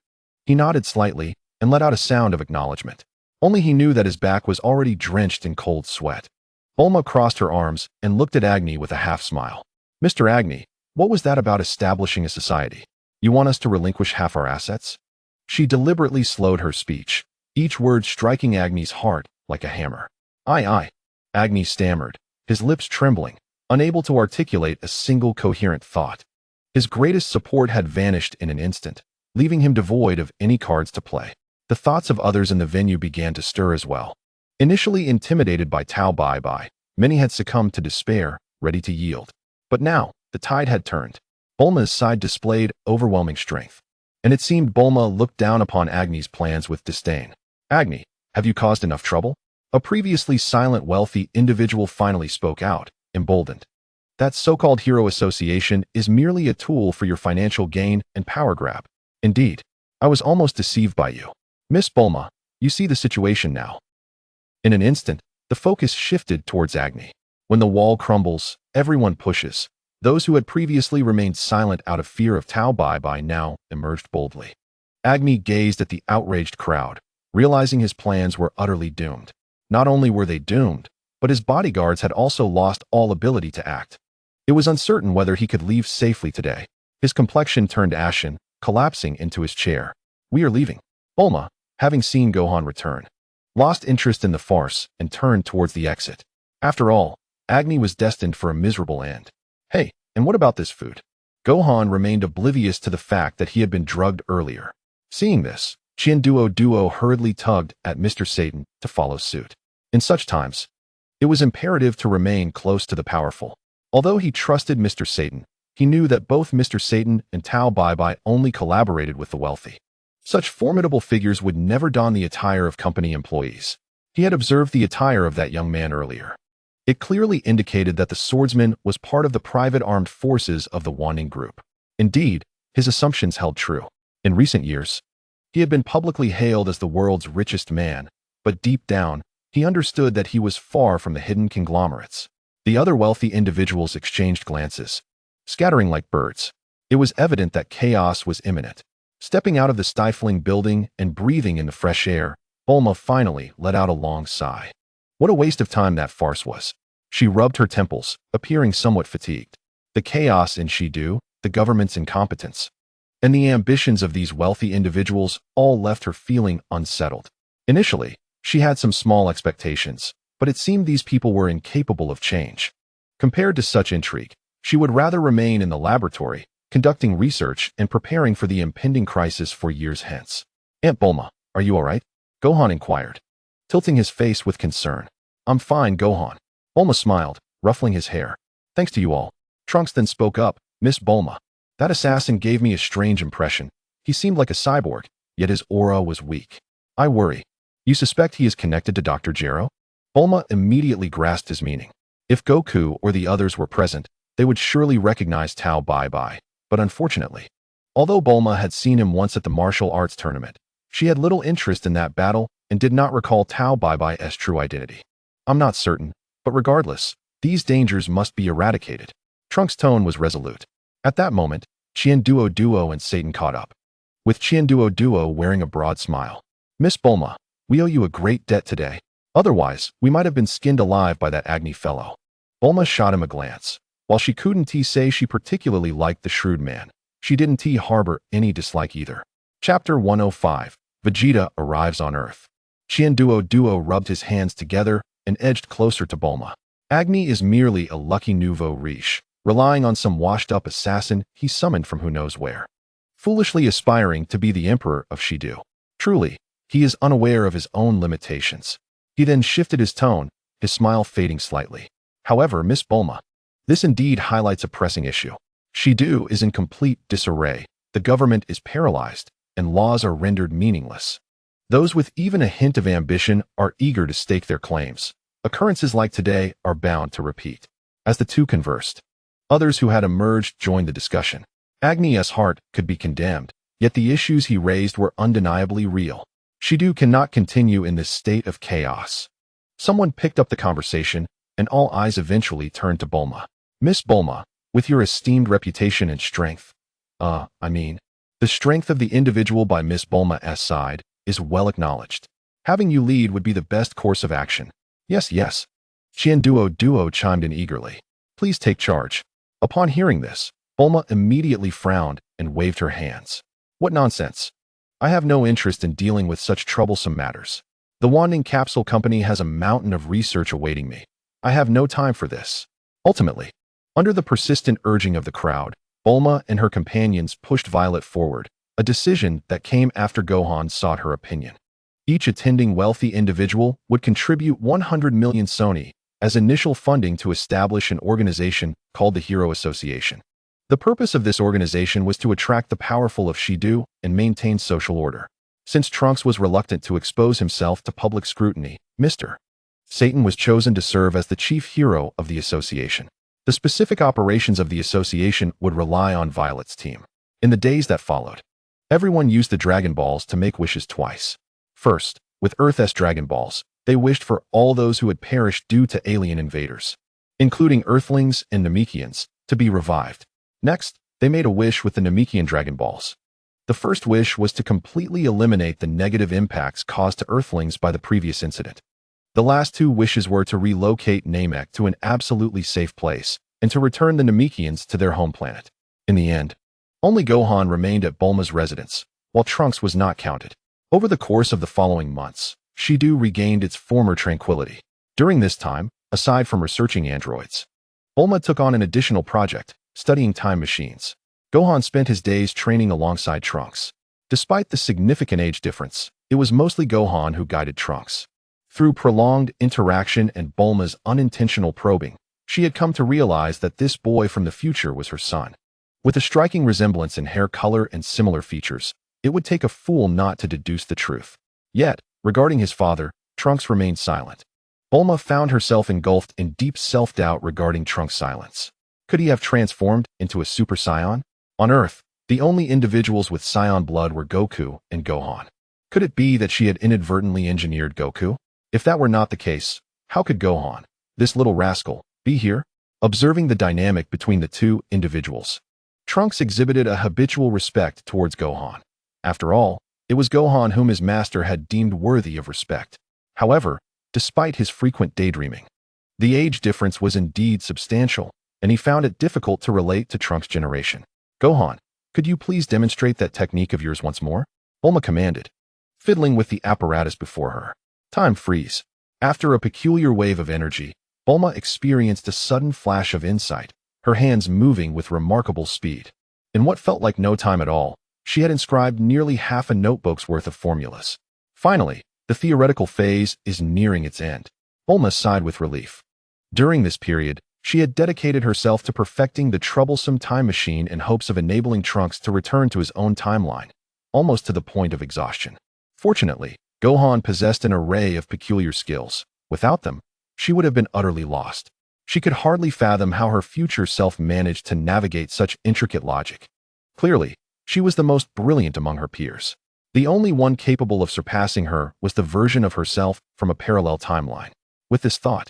Speaker 1: He nodded slightly and let out a sound of acknowledgement. Only he knew that his back was already drenched in cold sweat. Bulma crossed her arms and looked at Agni with a half-smile. Mr. Agni, what was that about establishing a society? You want us to relinquish half our assets? She deliberately slowed her speech, each word striking Agni's heart like a hammer. Aye. Agni stammered, his lips trembling, unable to articulate a single coherent thought. His greatest support had vanished in an instant, leaving him devoid of any cards to play. The thoughts of others in the venue began to stir as well. Initially intimidated by Tao Bai, many had succumbed to despair, ready to yield. But now, the tide had turned. Bulma's side displayed overwhelming strength, and it seemed Bulma looked down upon Agni's plans with disdain. Agni, have you caused enough trouble? A previously silent wealthy individual finally spoke out, emboldened. That so-called hero association is merely a tool for your financial gain and power grab. Indeed, I was almost deceived by you. Miss Bulma, you see the situation now. In an instant, the focus shifted towards Agni. When the wall crumbles, everyone pushes. Those who had previously remained silent out of fear of Tao Bai now emerged boldly. Agni gazed at the outraged crowd, realizing his plans were utterly doomed. Not only were they doomed, but his bodyguards had also lost all ability to act. It was uncertain whether he could leave safely today. His complexion turned ashen, collapsing into his chair. We are leaving. Bulma, having seen Gohan return, lost interest in the farce and turned towards the exit. After all, Agni was destined for a miserable end. Hey, and what about this food? Gohan remained oblivious to the fact that he had been drugged earlier. Seeing this, Duo hurriedly tugged at Mr. Satan to follow suit. In such times, it was imperative to remain close to the powerful. Although he trusted Mr. Satan, he knew that both Mr. Satan and Tao Bai only collaborated with the wealthy. Such formidable figures would never don the attire of company employees. He had observed the attire of that young man earlier. It clearly indicated that the swordsman was part of the private armed forces of the Wanting Group. Indeed, His assumptions held true. In recent years, he had been publicly hailed as the world's richest man, but deep down, he understood that he was far from the hidden conglomerates. The other wealthy individuals exchanged glances, scattering like birds. It was evident that chaos was imminent. Stepping out of the stifling building and breathing in the fresh air, Bulma finally let out a long sigh. What a waste of time that farce was. She rubbed her temples, appearing somewhat fatigued. The chaos in Shidu, the government's incompetence, and the ambitions of these wealthy individuals all left her feeling unsettled. Initially, she had some small expectations, but it seemed these people were incapable of change. Compared to such intrigue, she would rather remain in the laboratory, conducting research and preparing for the impending crisis for years hence. Aunt Bulma, are you all right? Gohan inquired, tilting his face with concern. I'm fine, Gohan. Bulma smiled, ruffling his hair. Thanks to you all. Trunks then spoke up. Miss Bulma, that assassin gave me a strange impression. He seemed like a cyborg, yet his aura was weak. I worry. You suspect he is connected to Dr. Gero? Bulma immediately grasped his meaning. If Goku or the others were present, they would surely recognize Tao Bai. But unfortunately, although Bulma had seen him once at the martial arts tournament, she had little interest in that battle and did not recall Tao Bai's true identity. I'm not certain, but regardless, these dangers must be eradicated. Trunks' tone was resolute. At that moment, Duo and Satan caught up, with Duo wearing a broad smile. Miss Bulma, we owe you a great debt today. Otherwise, we might have been skinned alive by that Agni fellow. Bulma shot him a glance. While she couldn't say she particularly liked the shrewd man, she didn't harbor any dislike either. Chapter 105. Vegeta arrives on Earth. Duo rubbed his hands together and edged closer to Bulma. Agni is merely a lucky nouveau riche, relying on some washed-up assassin he summoned from who knows where, foolishly aspiring to be the emperor of Shidu. Truly, he is unaware of his own limitations. He then shifted his tone, his smile fading slightly. However, Miss Bulma, this indeed highlights a pressing issue. Shidu is in complete disarray, the government is paralyzed, and laws are rendered meaningless. Those with even a hint of ambition are eager to stake their claims. Occurrences like today are bound to repeat. As the two conversed, others who had emerged joined the discussion. Agni's heart could be condemned, yet the issues he raised were undeniably real. Shidu cannot continue in this state of chaos. Someone picked up the conversation, and all eyes eventually turned to Bulma. Miss Bulma, with your esteemed reputation and strength, the strength of the individual by Miss Bulma's side is well acknowledged. Having you lead would be the best course of action. Yes. Duo chimed in eagerly. Please take charge. Upon hearing this, Bulma immediately frowned and waved her hands. What nonsense. I have no interest in dealing with such troublesome matters. The Wanding Capsule Company has a mountain of research awaiting me. I have no time for this. Ultimately, under the persistent urging of the crowd, Bulma and her companions pushed Violet forward, a decision that came after Gohan sought her opinion. Each attending wealthy individual would contribute 100 million Soni as initial funding to establish an organization called the Hero Association. The purpose of this organization was to attract the powerful of Shidu and maintain social order. Since Trunks was reluctant to expose himself to public scrutiny, Mr. Satan was chosen to serve as the chief hero of the association. The specific operations of the association would rely on Violet's team. In the days that followed, everyone used the Dragon Balls to make wishes twice. First, with Earth's Dragon Balls, they wished for all those who had perished due to alien invaders, including Earthlings and Namekians, to be revived. Next, they made a wish with the Namekian Dragon Balls. The first wish was to completely eliminate the negative impacts caused to Earthlings by the previous incident. The last two wishes were to relocate Namek to an absolutely safe place and to return the Namekians to their home planet. In the end, only Gohan remained at Bulma's residence, while Trunks was not counted. Over the course of the following months, Shidu regained its former tranquility. During this time, aside from researching androids, Bulma took on an additional project, studying time machines. Gohan spent his days training alongside Trunks. Despite the significant age difference, it was mostly Gohan who guided Trunks. Through prolonged interaction and Bulma's unintentional probing, she had come to realize that this boy from the future was her son. With a striking resemblance in hair color and similar features, it would take a fool not to deduce the truth. Yet, regarding his father, Trunks remained silent. Bulma found herself engulfed in deep self-doubt regarding Trunks' silence. Could he have transformed into a Super Saiyan? On Earth, The only individuals with Saiyan blood were Goku and Gohan. Could it be that she had inadvertently engineered Goku? If that were not the case, how could Gohan, this little rascal, be here? Observing the dynamic between the two individuals, Trunks exhibited a habitual respect towards Gohan. After all, it was Gohan whom his master had deemed worthy of respect. However, despite his frequent daydreaming, the age difference was indeed substantial, and he found it difficult to relate to Trunks' generation. Gohan, could you please demonstrate that technique of yours once more? Bulma commanded, fiddling with the apparatus before her. Time freeze. After a peculiar wave of energy, Bulma experienced a sudden flash of insight, her hands moving with remarkable speed. In what felt like no time at all, she had inscribed nearly half a notebook's worth of formulas. Finally, the theoretical phase is nearing its end. Bulma sighed with relief. During this period, she had dedicated herself to perfecting the troublesome time machine in hopes of enabling Trunks to return to his own timeline, almost to the point of exhaustion. Fortunately, Gohan possessed an array of peculiar skills. Without them, she would have been utterly lost. She could hardly fathom how her future self managed to navigate such intricate logic. Clearly, she was the most brilliant among her peers. The only one capable of surpassing her was the version of herself from a parallel timeline. With this thought,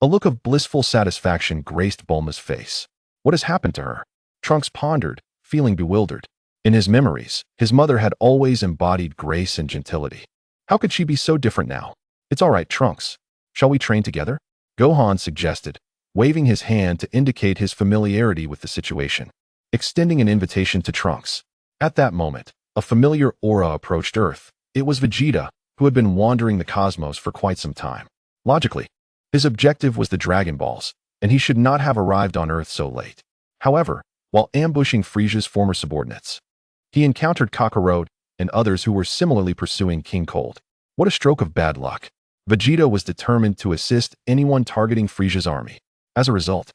Speaker 1: a look of blissful satisfaction graced Bulma's face. What has happened to her? Trunks pondered, feeling bewildered. In his memories, his mother had always embodied grace and gentility. How could she be so different now? It's all right, Trunks. Shall we train together? Gohan suggested, waving his hand to indicate his familiarity with the situation, extending an invitation to Trunks. At that moment, a familiar aura approached Earth. It was Vegeta, who had been wandering the cosmos for quite some time. Logically, his objective was the Dragon Balls, and he should not have arrived on Earth so late. However, while ambushing Frieza's former subordinates, he encountered Kakarot and others who were similarly pursuing King Cold. What a stroke of bad luck. Vegeta was determined to assist anyone targeting Frieza's army. As a result,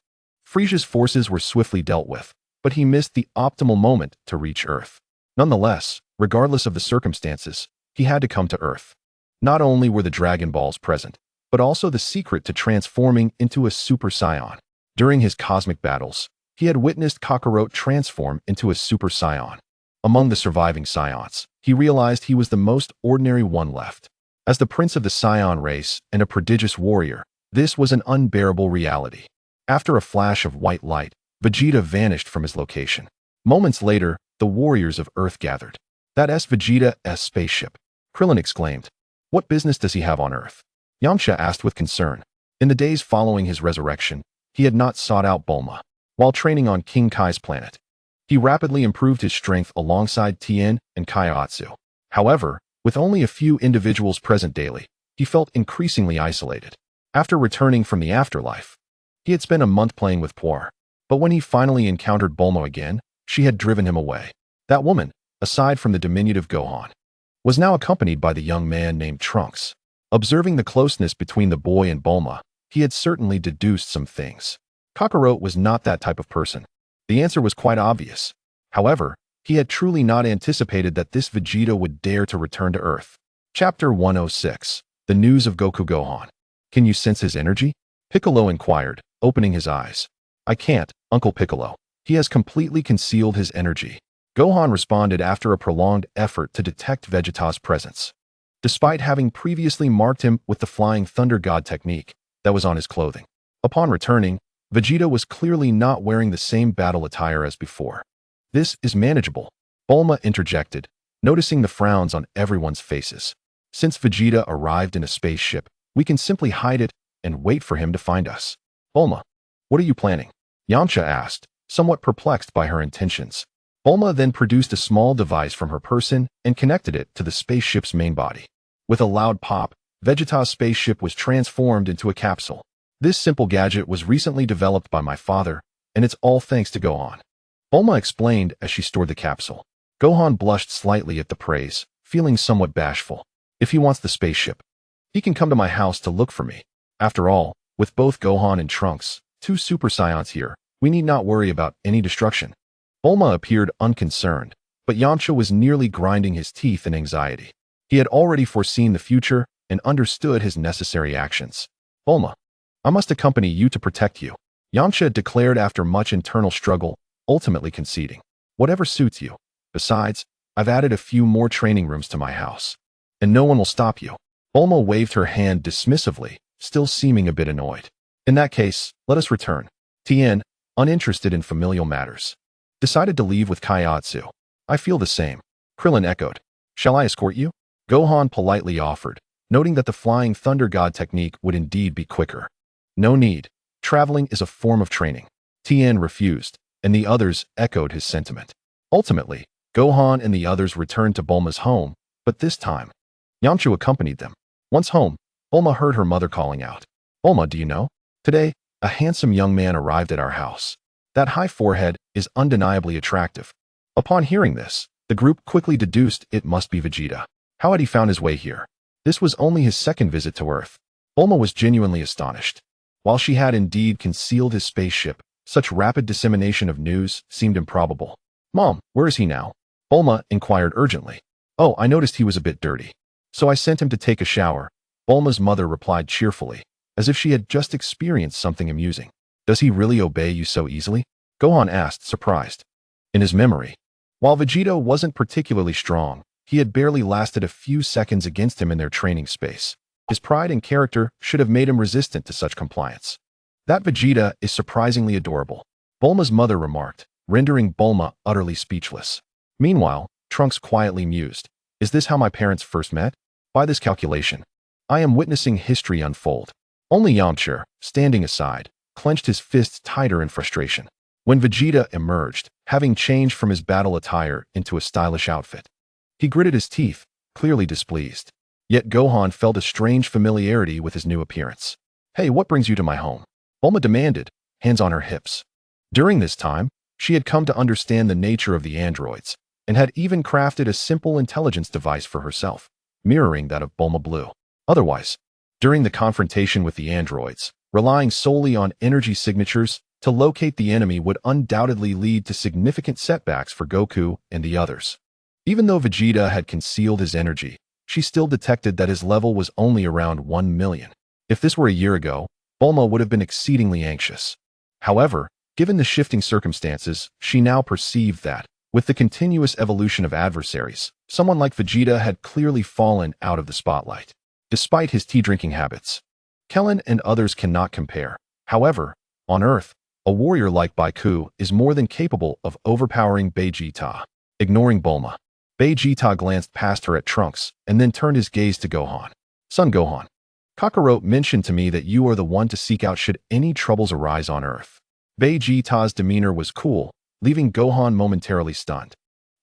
Speaker 1: Frieza's forces were swiftly dealt with, but he missed the optimal moment to reach Earth. Nonetheless, regardless of the circumstances, he had to come to Earth. Not only were the Dragon Balls present, but also the secret to transforming into a Super Saiyan. During his cosmic battles, he had witnessed Kakarot transform into a Super Saiyan. Among the surviving Saiyans, he realized he was the most ordinary one left. As the prince of the Saiyan race and a prodigious warrior, this was an unbearable reality. After a flash of white light, Vegeta vanished from his location. Moments later, the warriors of Earth gathered. That's Vegeta's spaceship, Krillin exclaimed. What business does he have on Earth? Yamcha asked with concern. In the days following his resurrection, he had not sought out Bulma. While training on King Kai's planet, he rapidly improved his strength alongside Tien and Kaiotsu. However, with only a few individuals present daily, he felt increasingly isolated. After returning from the afterlife, he had spent a month playing with Poir. But when he finally encountered Bulma again, she had driven him away. That woman, aside from the diminutive Gohan, was now accompanied by the young man named Trunks. Observing the closeness between the boy and Bulma, he had certainly deduced some things. Kakarot was not that type of person. The answer was quite obvious. However, he had truly not anticipated that this Vegeta would dare to return to Earth. Chapter 106. The News of Goku Gohan. Can you sense his energy? Piccolo inquired, opening his eyes. I can't, Uncle Piccolo. He has completely concealed his energy. Gohan responded after a prolonged effort to detect Vegeta's presence. Despite having previously marked him with the Flying Thunder God technique that was on his clothing. Upon returning, Vegeta was clearly not wearing the same battle attire as before. This is manageable, Bulma interjected, noticing the frowns on everyone's faces. Since Vegeta arrived in a spaceship, we can simply hide it and wait for him to find us. Bulma, what are you planning? Yamcha asked, somewhat perplexed by her intentions. Bulma then produced a small device from her person and connected it to the spaceship's main body. With a loud pop, Vegeta's spaceship was transformed into a capsule. This simple gadget was recently developed by my father, and it's all thanks to Gohan. Bulma explained as she stored the capsule. Gohan blushed slightly at the praise, feeling somewhat bashful. If he wants the spaceship, he can come to my house to look for me. After all, with both Gohan and Trunks, two Super Saiyans here, we need not worry about any destruction. Bulma appeared unconcerned, but Yamcha was nearly grinding his teeth in anxiety. He had already foreseen the future and understood his necessary actions. Bulma, I must accompany you to protect you, Yamcha declared after much internal struggle, ultimately conceding. Whatever suits you. Besides, I've added a few more training rooms to my house. And no one will stop you. Bulma waved her hand dismissively, still seeming a bit annoyed. In that case, let us return. Tien, uninterested in familial matters, decided to leave with Kaiatsu. I feel the same. Krillin echoed. Shall I escort you? Gohan politely offered, noting that the flying thunder god technique would indeed be quicker. No need. Traveling is a form of training. Tien refused, and the others echoed his sentiment. Ultimately, Gohan and the others returned to Bulma's home, but this time, Yamcha accompanied them. Once home, Bulma heard her mother calling out. Bulma, do you know? Today, a handsome young man arrived at our house. That high forehead is undeniably attractive. Upon hearing this, the group quickly deduced it must be Vegeta. How had he found his way here? This was only his second visit to Earth. Bulma was genuinely astonished. While she had indeed concealed his spaceship, such rapid dissemination of news seemed improbable. Mom, where is he now? Bulma inquired urgently. Oh, I noticed he was a bit dirty. So I sent him to take a shower. Bulma's mother replied cheerfully, as if she had just experienced something amusing. Does he really obey you so easily? Gohan asked, surprised. In his memory, while Vegeta wasn't particularly strong, he had barely lasted a few seconds against him in their training space. His pride and character should have made him resistant to such compliance. That Vegeta is surprisingly adorable, Bulma's mother remarked, rendering Bulma utterly speechless. Meanwhile, Trunks quietly mused. Is this how my parents first met? By this calculation, I am witnessing history unfold. Only Yamcha, standing aside, clenched his fists tighter in frustration. When Vegeta emerged, having changed from his battle attire into a stylish outfit, he gritted his teeth, clearly displeased. Yet Gohan felt a strange familiarity with his new appearance. Hey, what brings you to my home? Bulma demanded, hands on her hips. During this time, she had come to understand the nature of the androids, and had even crafted a simple intelligence device for herself, mirroring that of Bulma Blue. Otherwise, during the confrontation with the androids, relying solely on energy signatures to locate the enemy would undoubtedly lead to significant setbacks for Goku and the others. Even though Vegeta had concealed his energy, she still detected that his level was only around 1 million. If this were a year ago, Bulma would have been exceedingly anxious. However, given the shifting circumstances, she now perceived that, with the continuous evolution of adversaries, someone like Vegeta had clearly fallen out of the spotlight. Despite his tea-drinking habits, Kellen and others cannot compare. However, on Earth, a warrior like Goku is more than capable of overpowering Vegeta. Ignoring Bulma, Vegeta glanced past her at Trunks and then turned his gaze to Gohan. Son Gohan, Kakarot mentioned to me that you are the one to seek out should any troubles arise on Earth. Vegeta's demeanor was cool, leaving Gohan momentarily stunned.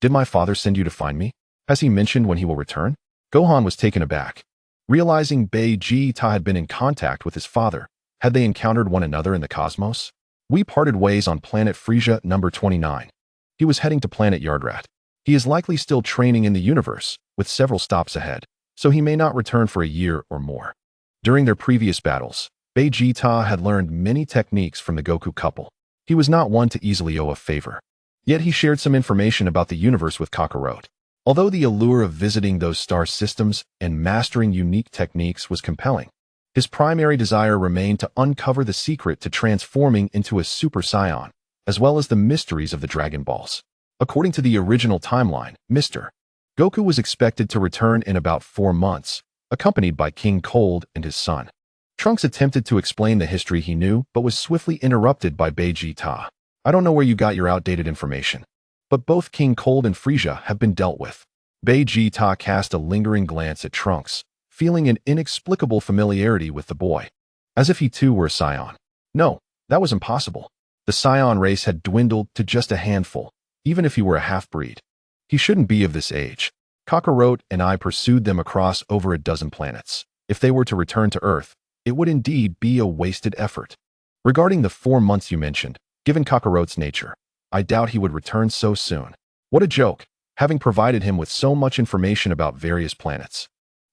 Speaker 1: Did my father send you to find me? Has he mentioned when he will return? Gohan was taken aback. Realizing Vegeta had been in contact with his father, had they encountered one another in the cosmos? We parted ways on planet Frisia number 29. He was heading to planet Yardrat. He is likely still training in the universe, with several stops ahead, so he may not return for a year or more. During their previous battles, Vegeta had learned many techniques from the Goku couple. He was not one to easily owe a favor. Yet he shared some information about the universe with Kakarot. Although the allure of visiting those star systems and mastering unique techniques was compelling, his primary desire remained to uncover the secret to transforming into a Super Saiyan, as well as the mysteries of the Dragon Balls. According to the original timeline, Mr. Goku was expected to return in about 4 months, accompanied by King Cold and his son. Trunks attempted to explain the history he knew, but was swiftly interrupted by Vegeta. I don't know where you got your outdated information, but both King Cold and Frisia have been dealt with. Vegeta cast a lingering glance at Trunks, feeling an inexplicable familiarity with the boy, as if he too were a Saiyan. No, that was impossible. The Saiyan race had dwindled to just a handful, even if he were a half-breed. He shouldn't be of this age. Kakarot and I pursued them across over a dozen planets. If they were to return to Earth, it would indeed be a wasted effort. Regarding the 4 months you mentioned, given Kakarot's nature, I doubt he would return so soon. What a joke, having provided him with so much information about various planets.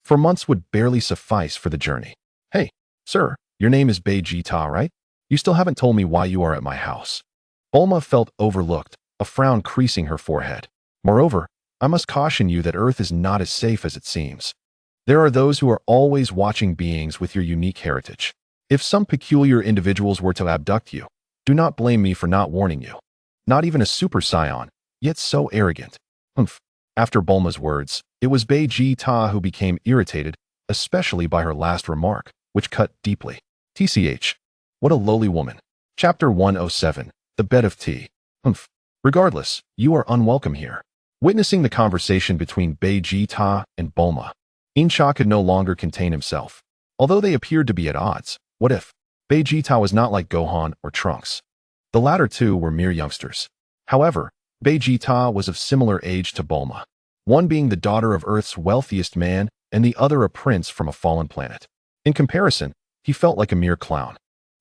Speaker 1: 4 months would barely suffice for the journey. Hey, sir, your name is Vegeta, right? You still haven't told me why you are at my house. Bulma felt overlooked, a frown creasing her forehead. Moreover, I must caution you that Earth is not as safe as it seems. There are those who are always watching beings with your unique heritage. If some peculiar individuals were to abduct you, do not blame me for not warning you. Not even a Super Saiyan, yet so arrogant. Humph. After Bulma's words, it was Vegeta who became irritated, especially by her last remark, which cut deeply. TCH. What a lowly woman. Chapter 107. The Bed of Tea. Humph. Regardless, you are unwelcome here. Witnessing the conversation between Vegeta and Bulma, Insha could no longer contain himself. Although they appeared to be at odds, what if Vegeta was not like Gohan or Trunks? The latter two were mere youngsters. However, Vegeta was of similar age to Bulma, one being the daughter of Earth's wealthiest man and the other a prince from a fallen planet. In comparison, he felt like a mere clown.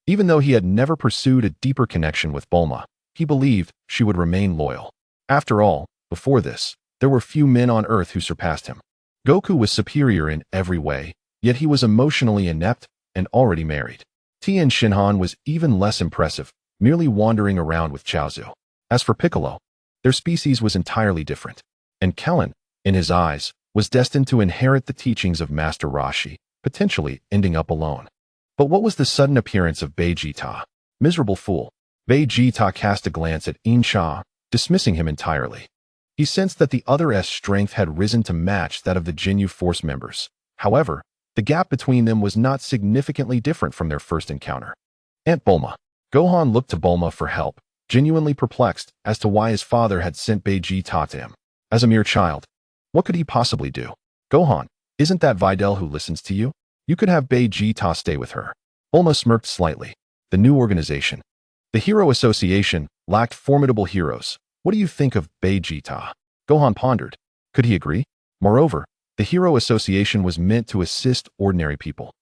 Speaker 1: Even though he had never pursued a deeper connection with Bulma, he believed she would remain loyal. After all, before this, there were few men on Earth who surpassed him. Goku was superior in every way, yet he was emotionally inept and already married. Tien Shinhan was even less impressive, merely wandering around with Chaozu. As for Piccolo, their species was entirely different, and Kellen, in his eyes, was destined to inherit the teachings of Master Roshi, potentially ending up alone. But what was the sudden appearance of Vegeta? Miserable fool. Vegeta cast a glance at Insha, dismissing him entirely. He sensed that the other's strength had risen to match that of the Ginyu Force members. However, the gap between them was not significantly different from their first encounter. Aunt Bulma. Gohan looked to Bulma for help, genuinely perplexed as to why his father had sent Vegeta to him. As a mere child, what could he possibly do? Gohan, isn't that Videl who listens to you? You could have Vegeta stay with her. Bulma smirked slightly. The new organization. The Hero Association lacked formidable heroes. What do you think of Vegeta? Gohan pondered. Could he agree? Moreover, the Hero Association was meant to assist ordinary people.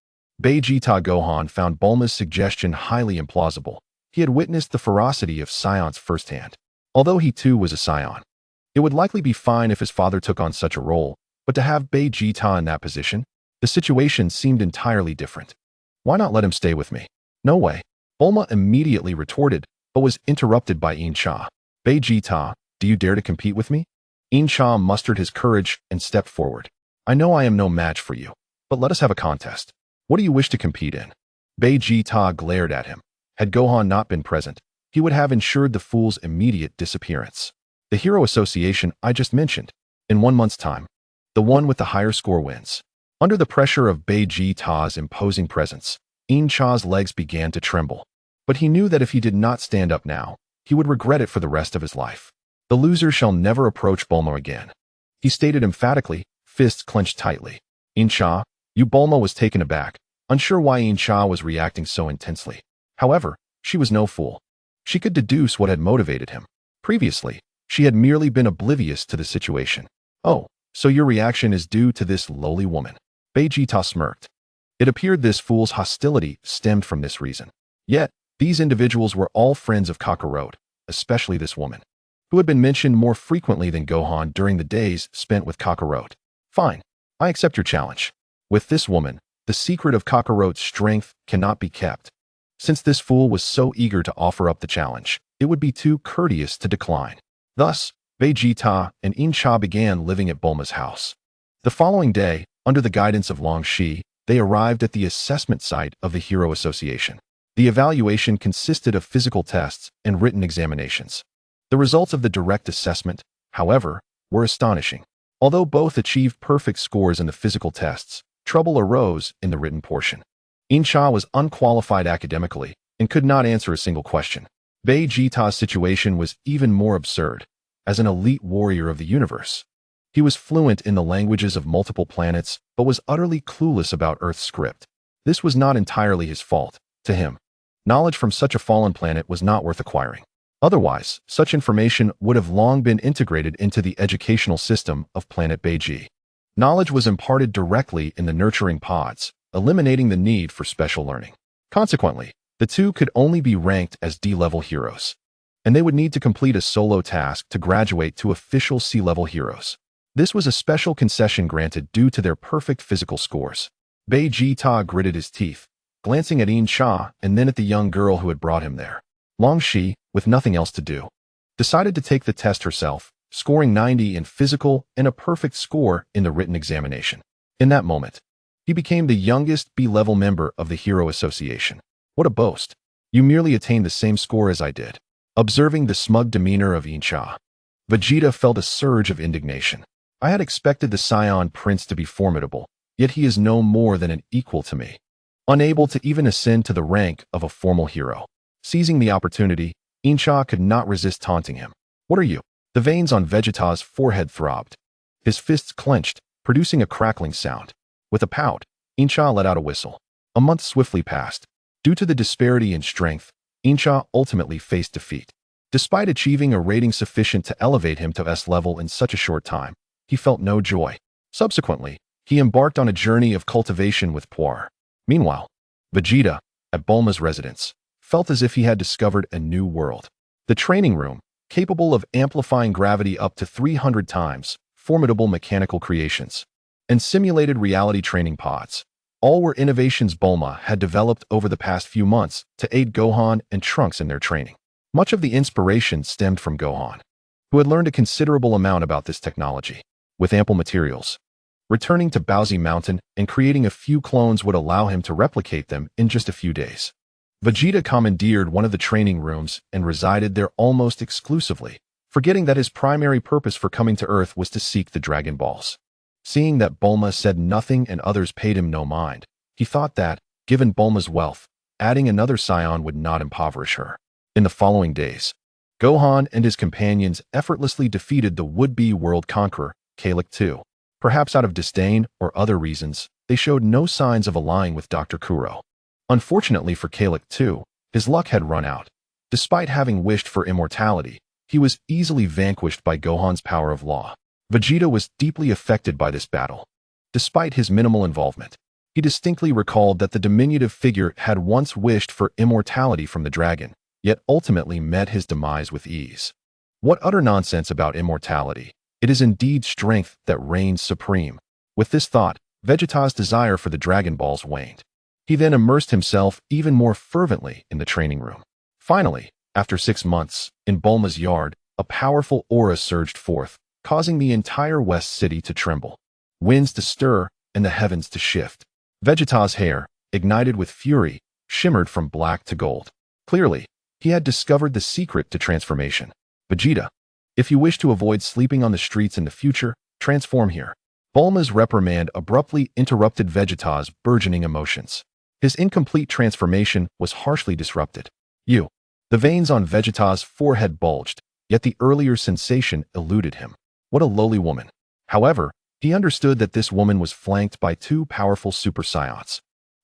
Speaker 1: Vegeta Gohan found Bulma's suggestion highly implausible. He had witnessed the ferocity of Scions firsthand. Although he too was a Scion, it would likely be fine if his father took on such a role, but to have Vegeta in that position, the situation seemed entirely different. Why not let him stay with me? No way. Bulma immediately retorted, but was interrupted by Insha. Vegeta, do you dare to compete with me? Insha mustered his courage and stepped forward. I know I am no match for you, but let us have a contest. What do you wish to compete in? Vegeta glared at him. Had Gohan not been present, he would have ensured the fool's immediate disappearance. The Hero Association I just mentioned. In 1 month's time, the one with the higher score wins. Under the pressure of Vegeta's imposing presence, Insha's legs began to tremble. But he knew that if he did not stand up now, he would regret it for the rest of his life. The loser shall never approach Bulma again. He stated emphatically, fists clenched tightly. Insha, Bulma was taken aback, unsure why Insha was reacting so intensely. However, she was no fool. She could deduce what had motivated him. Previously, she had merely been oblivious to the situation. Oh, so your reaction is due to this lowly woman. Vegeta smirked. It appeared this fool's hostility stemmed from this reason. Yet, these individuals were all friends of Kakarot, especially this woman, who had been mentioned more frequently than Gohan during the days spent with Kakarot. Fine, I accept your challenge. With this woman, the secret of Kakarot's strength cannot be kept. Since this fool was so eager to offer up the challenge, it would be too courteous to decline. Thus, Vegeta and Insha began living at Bulma's house. The following day, under the guidance of Long Shi, they arrived at the assessment site of the Hero Association. The evaluation consisted of physical tests and written examinations. The results of the direct assessment, however, were astonishing. Although both achieved perfect scores in the physical tests, trouble arose in the written portion. Insha was unqualified academically and could not answer a single question. Vegeta's situation was even more absurd. As an elite warrior of the universe, he was fluent in the languages of multiple planets, but was utterly clueless about Earth's script. This was not entirely his fault. To him, knowledge from such a fallen planet was not worth acquiring. Otherwise, such information would have long been integrated into the educational system of planet Beiji. Knowledge was imparted directly in the nurturing pods, eliminating the need for special learning. Consequently, the two could only be ranked as D-level heroes, and they would need to complete a solo task to graduate to official C-level heroes. This was a special concession granted due to their perfect physical scores. Vegeta gritted his teeth, glancing at Insha and then at the young girl who had brought him there. Long Shi, with nothing else to do, decided to take the test herself, scoring 90 in physical and a perfect score in the written examination. In that moment, he became the youngest B-level member of the Hero Association. What a boast. You merely attained the same score as I did. Observing the smug demeanor of Insha, Vegeta felt a surge of indignation. I had expected the Scion Prince to be formidable, yet he is no more than an equal to me. Unable to even ascend to the rank of a formal hero. Seizing the opportunity, Incha could not resist taunting him. What are you? The veins on Vegeta's forehead throbbed. His fists clenched, producing a crackling sound. With a pout, Incha let out a whistle. A month swiftly passed. Due to the disparity in strength, Incha ultimately faced defeat. Despite achieving a rating sufficient to elevate him to S level in such a short time, he felt no joy. Subsequently, he embarked on a journey of cultivation with Poir. Meanwhile, Vegeta, at Bulma's residence, felt as if he had discovered a new world. The training room, capable of amplifying gravity up to 300 times, formidable mechanical creations, and simulated reality training pods. All were innovations Bulma had developed over the past few months to aid Gohan and Trunks in their training. Much of the inspiration stemmed from Gohan, who had learned a considerable amount about this technology. With ample materials, returning to Bowsy Mountain and creating a few clones would allow him to replicate them in just a few days. Vegeta commandeered one of the training rooms and resided there almost exclusively, forgetting that his primary purpose for coming to Earth was to seek the Dragon Balls. Seeing that Bulma said nothing and others paid him no mind, he thought that, given Bulma's wealth, adding another scion would not impoverish her. In the following days, Gohan and his companions effortlessly defeated the would-be world conqueror, Calyx II. Perhaps out of disdain or other reasons, they showed no signs of allying with Dr. Kuro. Unfortunately for Calyx II, his luck had run out. Despite having wished for immortality, he was easily vanquished by Gohan's power of law. Vegeta was deeply affected by this battle. Despite his minimal involvement, he distinctly recalled that the diminutive figure had once wished for immortality from the dragon, yet ultimately met his demise with ease. What utter nonsense about immortality! It is indeed strength that reigns supreme. With this thought, Vegeta's desire for the Dragon Balls waned. He then immersed himself even more fervently in the training room. Finally, after 6 months, in Bulma's yard, a powerful aura surged forth, causing the entire West City to tremble, winds to stir, and the heavens to shift. Vegeta's hair, ignited with fury, shimmered from black to gold. Clearly, he had discovered the secret to transformation. Vegeta, if you wish to avoid sleeping on the streets in the future, transform here. Bulma's reprimand abruptly interrupted Vegeta's burgeoning emotions. His incomplete transformation was harshly disrupted. The veins on Vegeta's forehead bulged, yet the earlier sensation eluded him. What a lowly woman. However, he understood that this woman was flanked by 2 powerful Super Saions,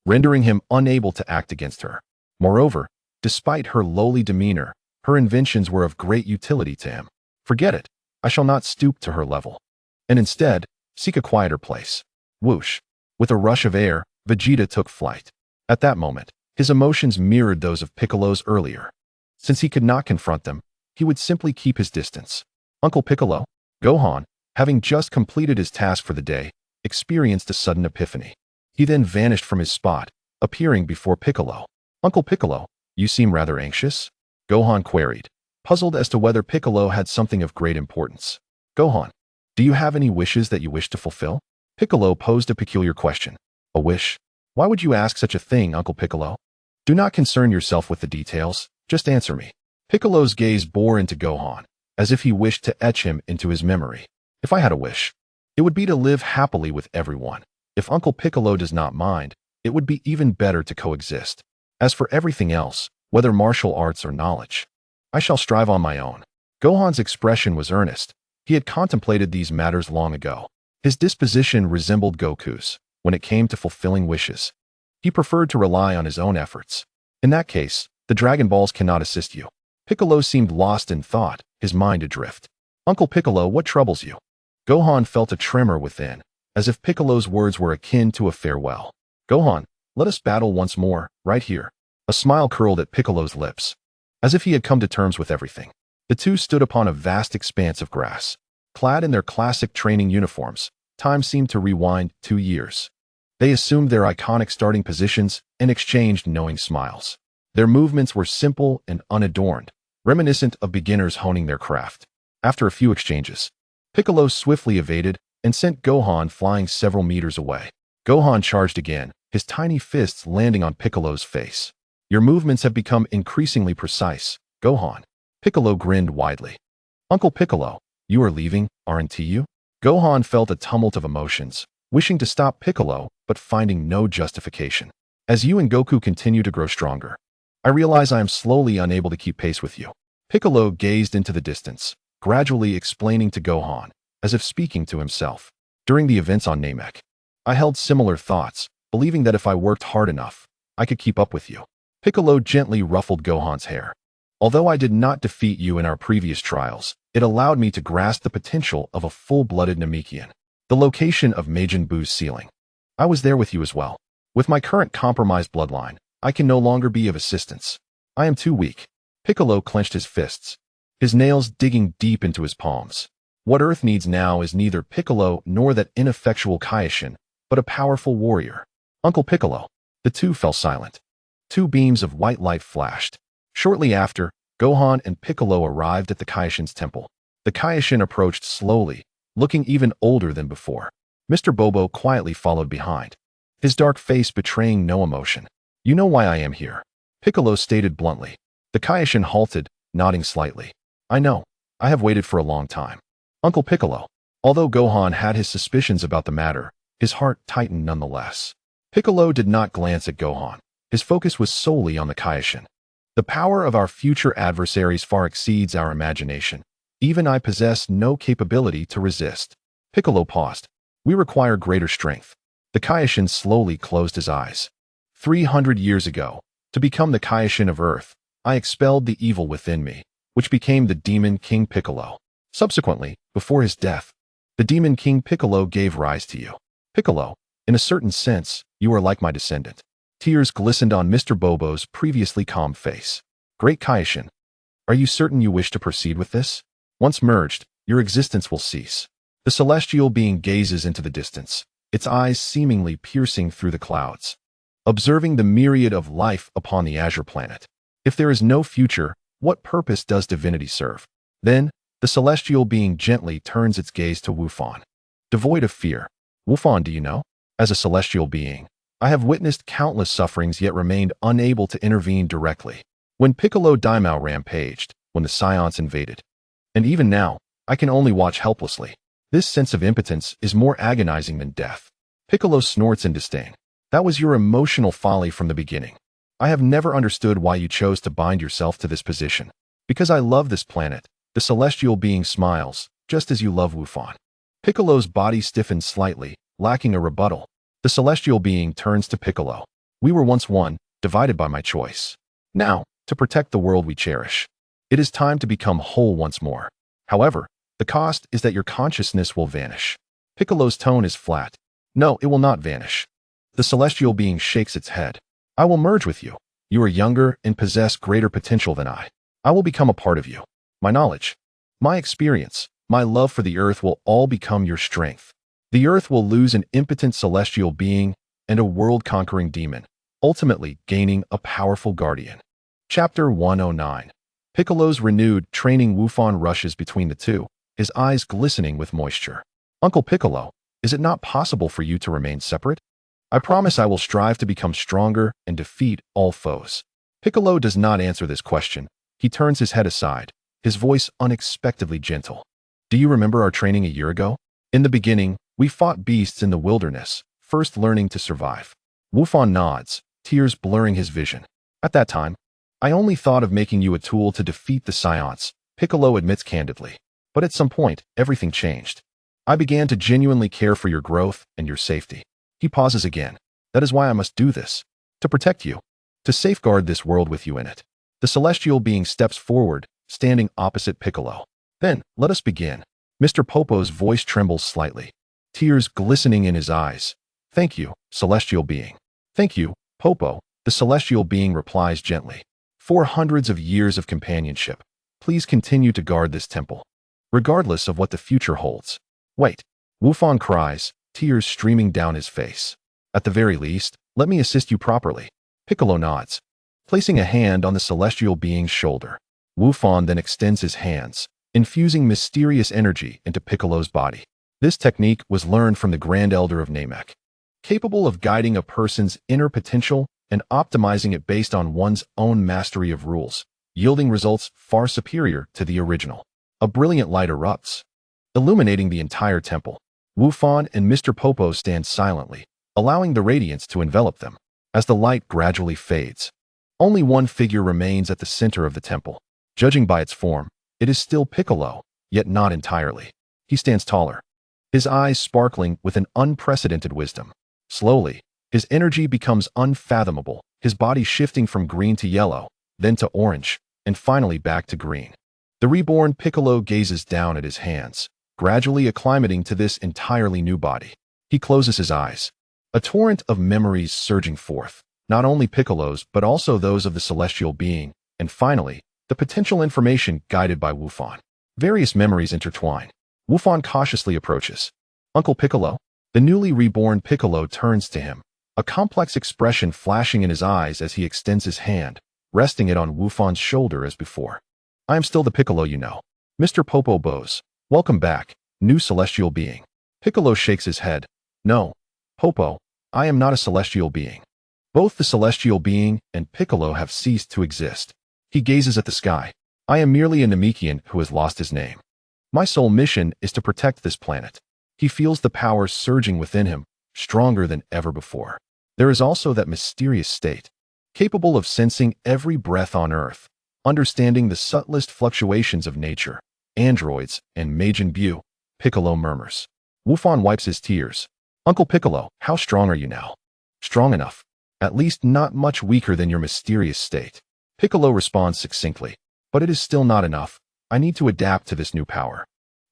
Speaker 1: rendering him unable to act against her. Moreover, despite her lowly demeanor, her inventions were of great utility to him. Forget it. I shall not stoop to her level. And instead, seek a quieter place. Whoosh. With a rush of air, Vegeta took flight. At that moment, his emotions mirrored those of Piccolo's earlier. Since he could not confront them, he would simply keep his distance. Uncle Piccolo, Gohan, having just completed his task for the day, experienced a sudden epiphany. He then vanished from his spot, appearing before Piccolo. Uncle Piccolo, you seem rather anxious? Gohan queried, puzzled as to whether Piccolo had something of great importance. Gohan, do you have any wishes that you wish to fulfill? Piccolo posed a peculiar question. A wish? Why would you ask such a thing, Uncle Piccolo? Do not concern yourself with the details, just answer me. Piccolo's gaze bore into Gohan, as if he wished to etch him into his memory. If I had a wish, it would be to live happily with everyone. If Uncle Piccolo does not mind, it would be even better to coexist. As for everything else, whether martial arts or knowledge, I shall strive on my own. Gohan's expression was earnest. He had contemplated these matters long ago. His disposition resembled Goku's when it came to fulfilling wishes. He preferred to rely on his own efforts. In that case, the Dragon Balls cannot assist you. Piccolo seemed lost in thought, his mind adrift. Uncle Piccolo, what troubles you? Gohan felt a tremor within, as if Piccolo's words were akin to a farewell. Gohan, let us battle once more, right here. A smile curled at Piccolo's lips, as if he had come to terms with everything. The two stood upon a vast expanse of grass. Clad in their classic training uniforms, time seemed to rewind 2 years. They assumed their iconic starting positions and exchanged knowing smiles. Their movements were simple and unadorned, reminiscent of beginners honing their craft. After a few exchanges, Piccolo swiftly evaded and sent Gohan flying several meters away. Gohan charged again, his tiny fists landing on Piccolo's face. Your movements have become increasingly precise, Gohan. Piccolo grinned widely. Uncle Piccolo, You are leaving, aren't you? Gohan felt a tumult of emotions, wishing to stop Piccolo, but finding no justification. As you and Goku continue to grow stronger, I realize I am slowly unable to keep pace with you. Piccolo gazed into the distance, gradually explaining to Gohan, as if speaking to himself. During the events on Namek, I held similar thoughts, believing that if I worked hard enough, I could keep up with you. Piccolo gently ruffled Gohan's hair. Although I did not defeat you in our previous trials, it allowed me to grasp the potential of a full-blooded Namekian. The location of Majin Buu's ceiling. I was there with you as well. With my current compromised bloodline, I can no longer be of assistance. I am too weak. Piccolo clenched his fists, his nails digging deep into his palms. What Earth needs now is neither Piccolo nor that ineffectual Kaioshin, but a powerful warrior. Uncle Piccolo. The two fell silent. Two beams of white light flashed. Shortly after, Gohan and Piccolo arrived at the Kaioshin's temple. The Kaioshin approached slowly, looking even older than before. Mr. Bobo quietly followed behind, his dark face betraying no emotion. You know why I am here, Piccolo stated bluntly. The Kaioshin halted, nodding slightly. I know. I have waited for a long time. Uncle Piccolo. Although Gohan had his suspicions about the matter, his heart tightened nonetheless. Piccolo did not glance at Gohan. His focus was solely on the Kaioshin. The power of our future adversaries far exceeds our imagination. Even I possess no capability to resist. Piccolo paused. We require greater strength. The Kaioshin slowly closed his eyes. 300 years ago, to become the Kaioshin of Earth, I expelled the evil within me, which became the Demon King Piccolo. Subsequently, before his death, the Demon King Piccolo gave rise to you. Piccolo, in a certain sense, you are like my descendant. Tears glistened on Mr. Bobo's previously calm face. Great Kaioshin, are you certain you wish to proceed with this? Once merged, your existence will cease. The celestial being gazes into the distance, its eyes seemingly piercing through the clouds, observing the myriad of life upon the azure planet. If there is no future, what purpose does divinity serve? Then, the celestial being gently turns its gaze to Wufan. Devoid of fear. Wufan, do you know? As a celestial being, I have witnessed countless sufferings yet remained unable to intervene directly. When Piccolo Daimao rampaged, when the Scions invaded. And even now, I can only watch helplessly. This sense of impotence is more agonizing than death. Piccolo snorts in disdain. That was your emotional folly from the beginning. I have never understood why you chose to bind yourself to this position. Because I love this planet, the celestial being smiles, just as you love Wufan. Piccolo's body stiffened slightly, lacking a rebuttal. The celestial being turns to Piccolo. We were once one, divided by my choice. Now, to protect the world we cherish, it is time to become whole once more. However, the cost is that your consciousness will vanish. Piccolo's tone is flat. No, it will not vanish. The celestial being shakes its head. I will merge with you. You are younger and possess greater potential than I. I will become a part of you. My knowledge, my experience, my love for the earth will all become your strength. The earth will lose an impotent celestial being and a world-conquering demon, ultimately gaining a powerful guardian. Chapter 109. Piccolo's renewed training. Wufan rushes between the two, his eyes glistening with moisture. Uncle Piccolo, is it not possible for you to remain separate? I promise I will strive to become stronger and defeat all foes. Piccolo does not answer this question. He turns his head aside, his voice unexpectedly gentle. Do you remember our training a year ago? In the beginning, we fought beasts in the wilderness, first learning to survive. Wufan nods, tears blurring his vision. At that time, I only thought of making you a tool to defeat the Scions, Piccolo admits candidly. But at some point, everything changed. I began to genuinely care for your growth and your safety. He pauses again. That is why I must do this. To protect you. To safeguard this world with you in it. The celestial being steps forward, standing opposite Piccolo. Then, let us begin. Mr. Popo's voice trembles slightly, tears glistening in his eyes. Thank you, celestial being. Thank you, Popo, the celestial being replies gently. For hundreds of years of companionship, please continue to guard this temple, regardless of what the future holds. Wait, Wufan cries, tears streaming down his face. At the very least, let me assist you properly. Piccolo nods, placing a hand on the celestial being's shoulder. Wufan then extends his hands, infusing mysterious energy into Piccolo's body. This technique was learned from the Grand Elder of Namek, capable of guiding a person's inner potential and optimizing it based on one's own mastery of rules, yielding results far superior to the original. A brilliant light erupts, illuminating the entire temple. Wufan and Mr. Popo stand silently, allowing the radiance to envelop them. As the light gradually fades, only one figure remains at the center of the temple. Judging by its form, it is still Piccolo, yet not entirely. He stands taller, his eyes sparkling with an unprecedented wisdom. Slowly, his energy becomes unfathomable, his body shifting from green to yellow, then to orange, and finally back to green. The reborn Piccolo gazes down at his hands, gradually acclimating to this entirely new body. He closes his eyes, a torrent of memories surging forth, not only Piccolo's but also those of the celestial being, and finally, the potential information guided by Wufan. Various memories intertwine. Wufan cautiously approaches. Uncle Piccolo? The newly reborn Piccolo turns to him, a complex expression flashing in his eyes as he extends his hand, resting it on Wufan's shoulder as before. I am still the Piccolo you know. Mr. Popo bows. Welcome back, new celestial being. Piccolo shakes his head. No, Popo, I am not a celestial being. Both the celestial being and Piccolo have ceased to exist. He gazes at the sky. I am merely a Namekian who has lost his name. My sole mission is to protect this planet. He feels the power surging within him, stronger than ever before. There is also that mysterious state, capable of sensing every breath on Earth, understanding the subtlest fluctuations of nature. Androids and Majin Buu, Piccolo murmurs. Wufan wipes his tears. Uncle Piccolo, how strong are you now? Strong enough. At least not much weaker than your mysterious state. Piccolo responds succinctly. But it is still not enough. I need to adapt to this new power.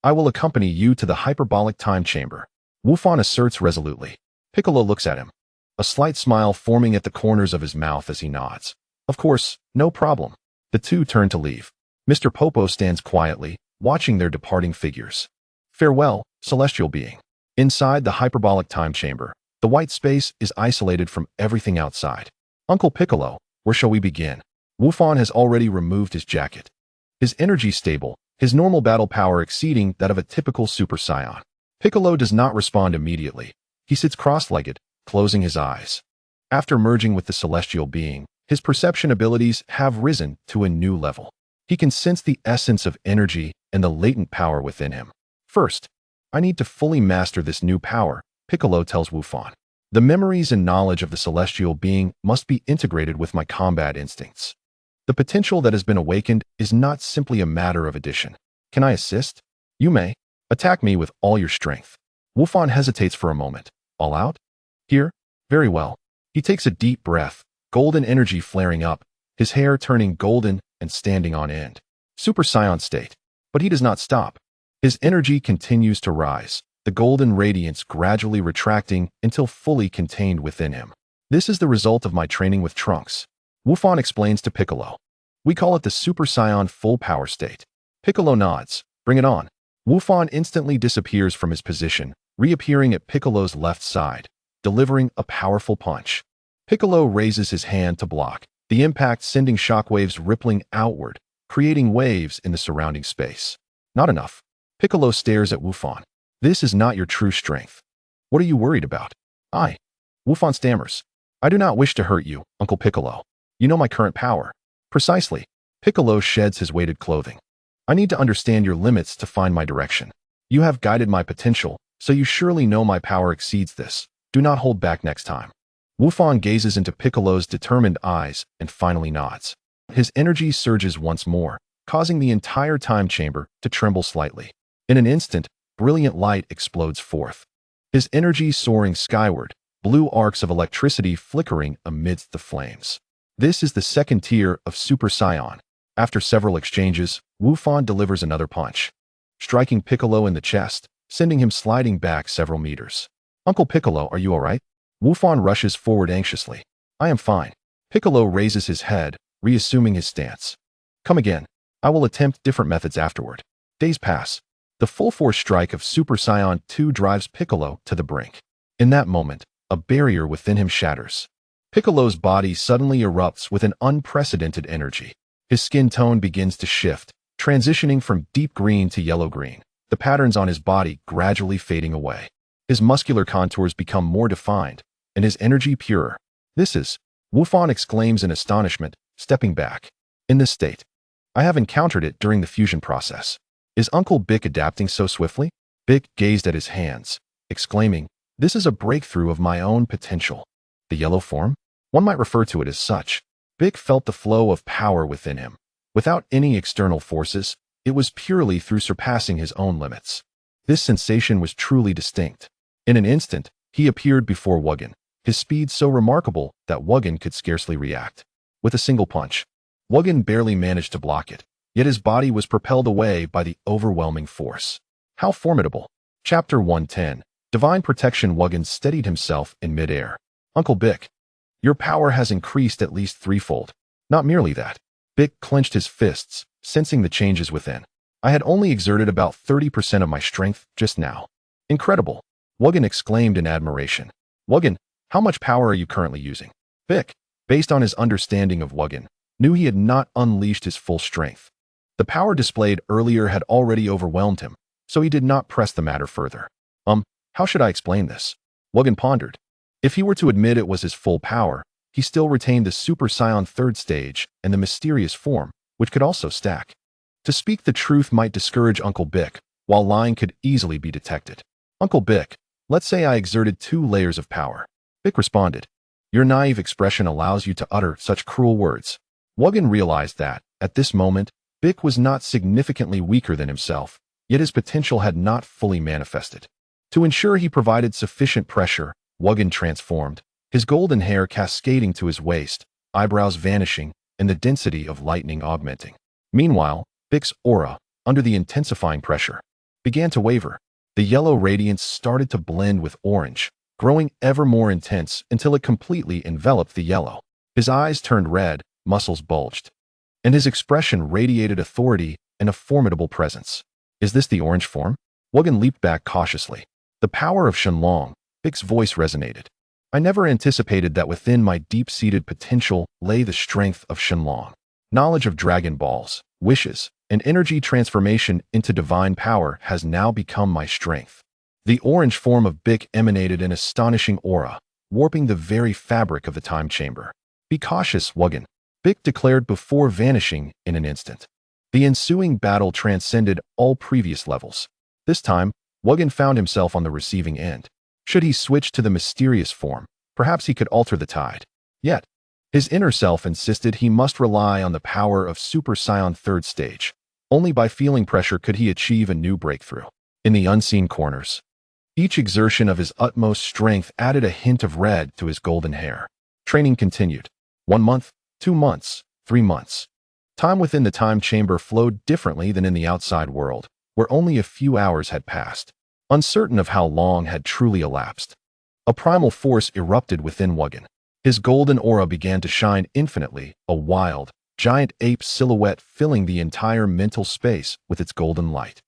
Speaker 1: I will accompany you to the hyperbolic time chamber. Wufan asserts resolutely. Piccolo looks at him, a slight smile forming at the corners of his mouth as he nods. Of course, no problem. The two turn to leave. Mr. Popo stands quietly, watching their departing figures. Farewell, celestial being. Inside the hyperbolic time chamber, the white space is isolated from everything outside. Uncle Piccolo, where shall we begin? Wufan has already removed his jacket. His energy stable, his normal battle power exceeding that of a typical Super Saiyan. Piccolo does not respond immediately. He sits cross-legged, closing his eyes. After merging with the celestial being, his perception abilities have risen to a new level. He can sense the essence of energy and the latent power within him. First, I need to fully master this new power, Piccolo tells Wufan. The memories and knowledge of the celestial being must be integrated with my combat instincts. The potential that has been awakened is not simply a matter of addition. Can I assist? You may. Attack me with all your strength. Wufan hesitates for a moment. All out? Here? Very well. He takes a deep breath, golden energy flaring up, his hair turning golden and standing on end. Super Saiyan state. But he does not stop. His energy continues to rise, the golden radiance gradually retracting until fully contained within him. This is the result of my training with Trunks. Wufan explains to Piccolo. We call it the Super Saiyan full power state. Piccolo nods. Bring it on. Wufan instantly disappears from his position, reappearing at Piccolo's left side, delivering a powerful punch. Piccolo raises his hand to block, the impact sending shockwaves rippling outward, creating waves in the surrounding space. Not enough. Piccolo stares at Wufan. This is not your true strength. What are you worried about? Wufan stammers. I do not wish to hurt you, Uncle Piccolo. You know my current power. Precisely. Piccolo sheds his weighted clothing. I need to understand your limits to find my direction. You have guided my potential, so you surely know my power exceeds this. Do not hold back next time. Wufan gazes into Piccolo's determined eyes and finally nods. His energy surges once more, causing the entire time chamber to tremble slightly. In an instant, brilliant light explodes forth. His energy soaring skyward, blue arcs of electricity flickering amidst the flames. This is the second tier of Super Saiyan. After several exchanges, Wufan delivers another punch, striking Piccolo in the chest, sending him sliding back several meters. Uncle Piccolo, are you all right? Wufan rushes forward anxiously. I am fine. Piccolo raises his head, reassuming his stance. Come again. I will attempt different methods afterward. Days pass. The full force strike of Super Saiyan 2 drives Piccolo to the brink. In that moment, a barrier within him shatters. Piccolo's body suddenly erupts with an unprecedented energy. His skin tone begins to shift, transitioning from deep green to yellow-green, the patterns on his body gradually fading away. His muscular contours become more defined, and his energy purer. This is, Wufan exclaims in astonishment, stepping back. In this state, I have encountered it during the fusion process. Is Uncle Bick adapting so swiftly? Bick gazed at his hands, exclaiming, "This is a breakthrough of my own potential." The yellow form? One might refer to it as such. Bick felt the flow of power within him. Without any external forces, it was purely through surpassing his own limits. This sensation was truly distinct. In an instant, he appeared before Wugen, his speed so remarkable that Wugen could scarcely react. With a single punch, Wugen barely managed to block it, yet his body was propelled away by the overwhelming force. How formidable! Chapter 110. Divine Protection. Wugen steadied himself in midair. "Uncle Bick, your power has increased at least threefold." Not merely that. Bick clenched his fists, sensing the changes within. "I had only exerted about 30% of my strength just now." "Incredible!" Wugen exclaimed in admiration. "Wugen, how much power are you currently using?" Bick, based on his understanding of Wugen, knew he had not unleashed his full strength. The power displayed earlier had already overwhelmed him, so he did not press the matter further. How should I explain this?" Wugen pondered. If he were to admit it was his full power, he still retained the Super Saiyan third stage and the mysterious form, which could also stack. To speak the truth might discourage Uncle Bick, while lying could easily be detected. "Uncle Bick, let's say I exerted 2 layers of power." Bick responded. "Your naive expression allows you to utter such cruel words." Wugen realized that, at this moment, Bick was not significantly weaker than himself, yet his potential had not fully manifested. To ensure he provided sufficient pressure, Wugen transformed, his golden hair cascading to his waist, eyebrows vanishing, and the density of lightning augmenting. Meanwhile, Bick's aura, under the intensifying pressure, began to waver. The yellow radiance started to blend with orange, growing ever more intense until it completely enveloped the yellow. His eyes turned red, muscles bulged, and his expression radiated authority and a formidable presence. "Is this the orange form?" Wugen leaped back cautiously. "The power of Shenlong," Bick's voice resonated. "I never anticipated that within my deep-seated potential lay the strength of Shenlong. Knowledge of Dragon Balls, wishes, and energy transformation into divine power has now become my strength." The orange form of Bick emanated an astonishing aura, warping the very fabric of the time chamber. "Be cautious, Wugen," Bick declared before vanishing in an instant. The ensuing battle transcended all previous levels. This time, Wugen found himself on the receiving end. Should he switch to the mysterious form, perhaps he could alter the tide. Yet, his inner self insisted he must rely on the power of Super Saiyan third stage. Only by feeling pressure could he achieve a new breakthrough. In the unseen corners, each exertion of his utmost strength added a hint of red to his golden hair. Training continued. 1 month, 2 months, 3 months. Time within the time chamber flowed differently than in the outside world, where only a few hours had passed. Uncertain of how long had truly elapsed, a primal force erupted within Wugen. His golden aura began to shine infinitely, a wild, giant ape silhouette filling the entire mental space with its golden light.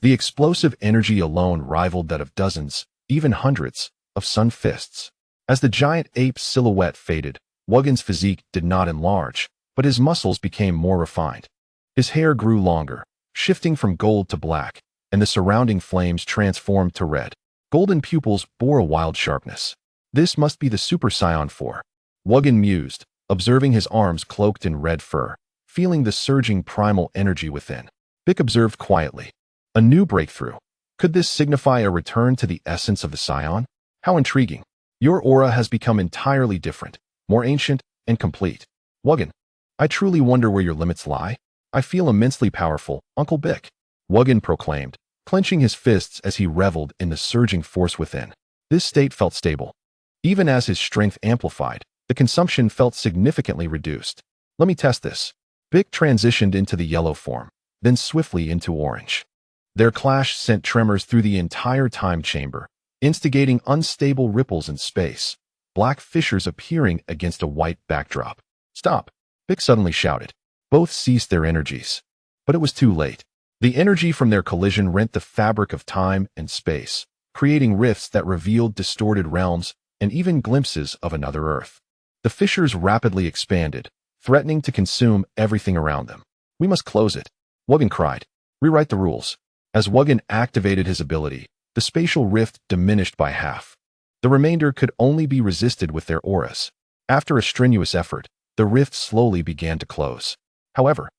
Speaker 1: The explosive energy alone rivaled that of dozens, even hundreds, of sun fists. As the giant ape silhouette faded, Wugen's physique did not enlarge, but his muscles became more refined. His hair grew longer, shifting from gold to black, and the surrounding flames transformed to red. Golden pupils bore a wild sharpness. "This must be the Super Saiyan 4. Wugen mused, observing his arms cloaked in red fur, feeling the surging primal energy within. Bick observed quietly. A new breakthrough. Could this signify a return to the essence of the Saiyan? How intriguing. Your aura has become entirely different, more ancient and complete. Wugen, I truly wonder where your limits lie. I feel immensely powerful, Uncle Bick," Wugen proclaimed, clenching his fists as he reveled in the surging force within. This state felt stable. Even as his strength amplified, the consumption felt significantly reduced. "Let me test this." Bick transitioned into the yellow form, then swiftly into orange. Their clash sent tremors through the entire time chamber, instigating unstable ripples in space, black fissures appearing against a white backdrop. "Stop!" Bick suddenly shouted. Both ceased their energies. But it was too late. The energy from their collision rent the fabric of time and space, creating rifts that revealed distorted realms and even glimpses of another Earth. The fissures rapidly expanded, threatening to consume everything around them. "We must close it," Wugen cried. "Rewrite the rules." As Wugen activated his ability, the spatial rift diminished by half. The remainder could only be resisted with their auras. After a strenuous effort, the rift slowly began to close. However,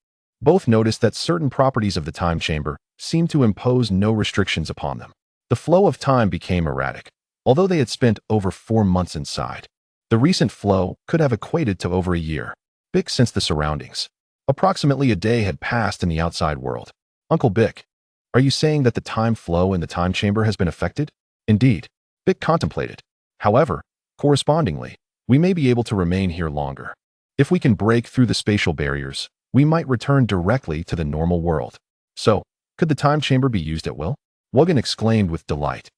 Speaker 1: both noticed that certain properties of the time chamber seemed to impose no restrictions upon them. The flow of time became erratic, although they had spent over 4 months inside. The recent flow could have equated to over a year. Bick sensed the surroundings. Approximately a day had passed in the outside world. Uncle Bick, are you saying that the time flow in the time chamber has been affected? Indeed, Bick contemplated. However, correspondingly, we may be able to remain here longer. If we can break through the spatial barriers, we might return directly to the normal world. So, could the time chamber be used at will? Wugan exclaimed with delight.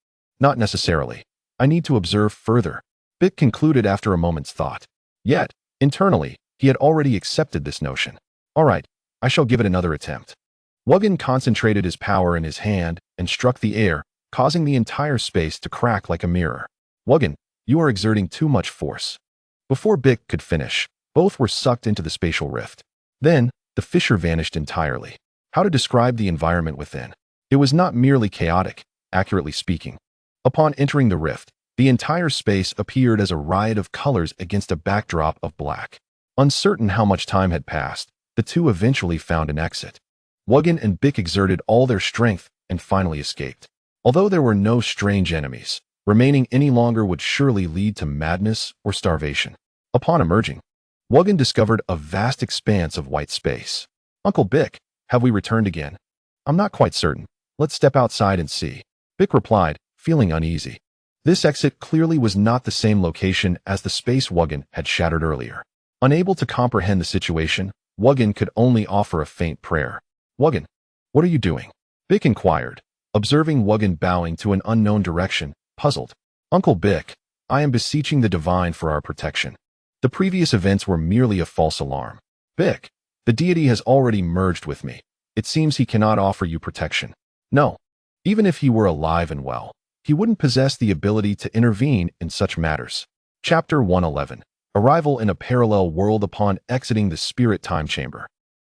Speaker 1: Not necessarily. I need to observe further, Bick concluded after a moment's thought. Yet, internally, he had already accepted this notion. All right, I shall give it another attempt. Wugan concentrated his power in his hand and struck the air, causing the entire space to crack like a mirror. Wugan, you are exerting too much force. Before Bick could finish, both were sucked into the spatial rift. Then, the fissure vanished entirely. How to describe the environment within? It was not merely chaotic, accurately speaking. Upon entering the rift, the entire space appeared as a riot of colors against a backdrop of black. Uncertain how much time had passed, the two eventually found an exit. Wugan and Bick exerted all their strength and finally escaped. Although there were no strange enemies, remaining any longer would surely lead to madness or starvation. Upon emerging, Wugan discovered a vast expanse of white space. Uncle Bick, have we returned again? I'm not quite certain. Let's step outside and see. Bick replied, feeling uneasy. This exit clearly was not the same location as the space Wugan had shattered earlier. Unable to comprehend the situation, Wugan could only offer a faint prayer. Wugan, what are you doing? Bick inquired, observing Wugan bowing to an unknown direction, puzzled. Uncle Bick, I am beseeching the divine for our protection. The previous events were merely a false alarm. Bick, the deity has already merged with me. It seems he cannot offer you protection. No. Even if he were alive and well, he wouldn't possess the ability to intervene in such matters. Chapter 111. Arrival in a parallel world upon exiting the spirit time chamber.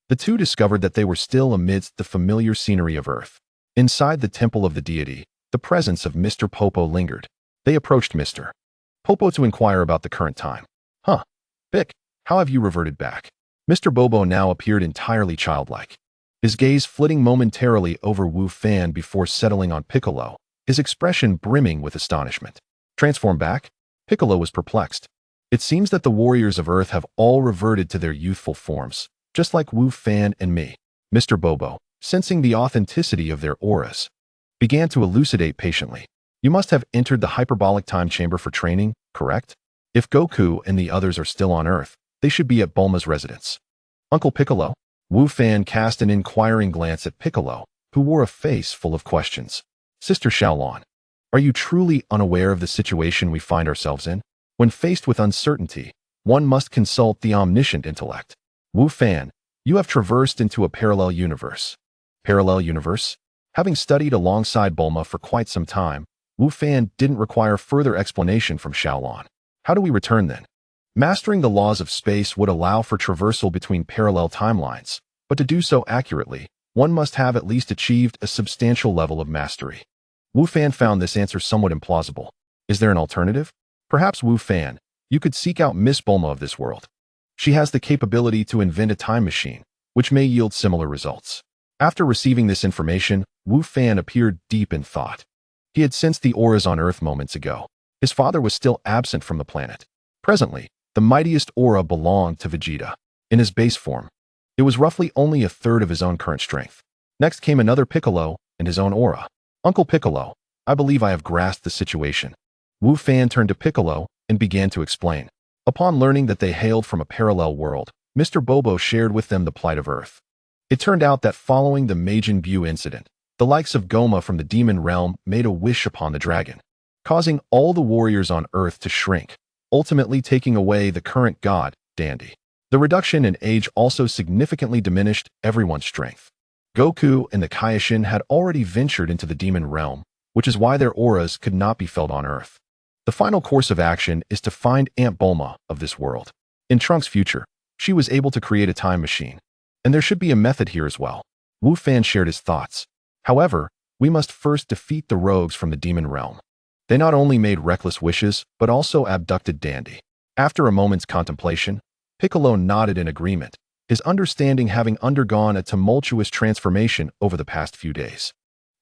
Speaker 1: The two discovered that they were still amidst the familiar scenery of Earth. Inside the temple of the deity, the presence of Mr. Popo lingered. They approached Mr. Popo to inquire about the current time. Huh. Bick, how have you reverted back? Mr. Bobo now appeared entirely childlike. His gaze flitting momentarily over Wu Fan before settling on Piccolo, his expression brimming with astonishment. Transform back? Piccolo was perplexed. It seems that the warriors of Earth have all reverted to their youthful forms, just like Wu Fan and me. Mr. Bobo, sensing the authenticity of their auras, began to elucidate patiently. You must have entered the hyperbolic time chamber for training, correct? If Goku and the others are still on Earth, they should be at Bulma's residence. Uncle Piccolo? Wu Fan cast an inquiring glance at Piccolo, who wore a face full of questions. Sister Xiaolon, are you truly unaware of the situation we find ourselves in? When faced with uncertainty, one must consult the omniscient intellect. Wu Fan, you have traversed into a parallel universe. Parallel universe? Having studied alongside Bulma for quite some time, Wu Fan didn't require further explanation from Xiaolon. How do we return then? Mastering the laws of space would allow for traversal between parallel timelines, but to do so accurately, one must have at least achieved a substantial level of mastery. Wu Fan found this answer somewhat implausible. Is there an alternative? Perhaps Wu Fan, you could seek out Miss Bulma of this world. She has the capability to invent a time machine, which may yield similar results. After receiving this information, Wu Fan appeared deep in thought. He had sensed the auras on Earth moments ago. His father was still absent from the planet. Presently, the mightiest aura belonged to Vegeta. In his base form, it was roughly only a third of his own current strength. Next came another Piccolo and his own aura. Uncle Piccolo, I believe I have grasped the situation. Wu Fan turned to Piccolo and began to explain. Upon learning that they hailed from a parallel world, Mr. Bobo shared with them the plight of Earth. It turned out that following the Majin Buu incident, the likes of Goma from the demon realm made a wish upon the dragon, causing all the warriors on Earth to shrink, ultimately taking away the current god, Dandy. The reduction in age also significantly diminished everyone's strength. Goku and the Kaioshin had already ventured into the demon realm, which is why their auras could not be felt on Earth. The final course of action is to find Aunt Bulma of this world. In Trunks' future, she was able to create a time machine, and there should be a method here as well. Wu Fan shared his thoughts. However, we must first defeat the rogues from the demon realm. They not only made reckless wishes, but also abducted Dandy. After a moment's contemplation, Piccolo nodded in agreement, his understanding having undergone a tumultuous transformation over the past few days.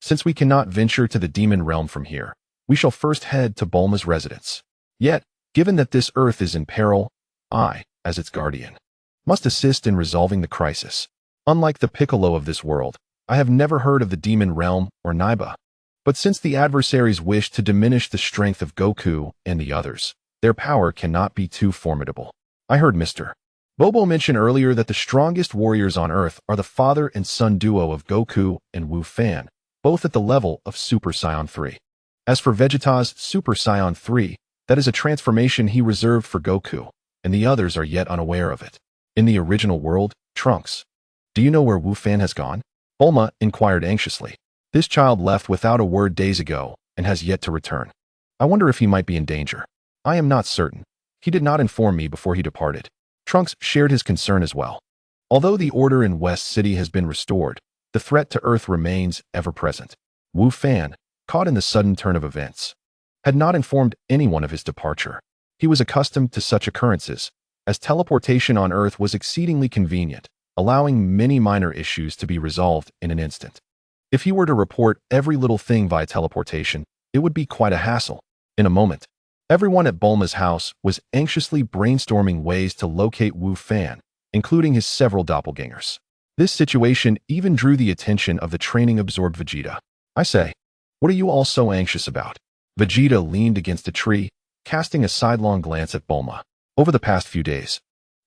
Speaker 1: Since we cannot venture to the demon realm from here, we shall first head to Bulma's residence. Yet, given that this earth is in peril, I, as its guardian, must assist in resolving the crisis. Unlike the Piccolo of this world, I have never heard of the demon realm or Naiba. But since the adversaries wish to diminish the strength of Goku and the others, their power cannot be too formidable. I heard Mr. Bobo mention earlier that the strongest warriors on Earth are the father and son duo of Goku and Wu Fan, both at the level of Super Saiyan 3. As for Vegeta's Super Saiyan 3, that is a transformation he reserved for Goku, and the others are yet unaware of it. In the original world, Trunks, do you know where Wu Fan has gone? Bulma inquired anxiously. This child left without a word days ago and has yet to return. I wonder if he might be in danger. I am not certain. He did not inform me before he departed. Trunks shared his concern as well. Although the order in West City has been restored, the threat to Earth remains ever present. Wu Fan, caught in the sudden turn of events, had not informed anyone of his departure. He was accustomed to such occurrences, as teleportation on Earth was exceedingly convenient, allowing many minor issues to be resolved in an instant. If he were to report every little thing via teleportation, it would be quite a hassle. In a moment, everyone at Bulma's house was anxiously brainstorming ways to locate Wu Fan, including his several doppelgangers. This situation even drew the attention of the training-absorbed Vegeta. I say, what are you all so anxious about? Vegeta leaned against a tree, casting a sidelong glance at Bulma. Over the past few days,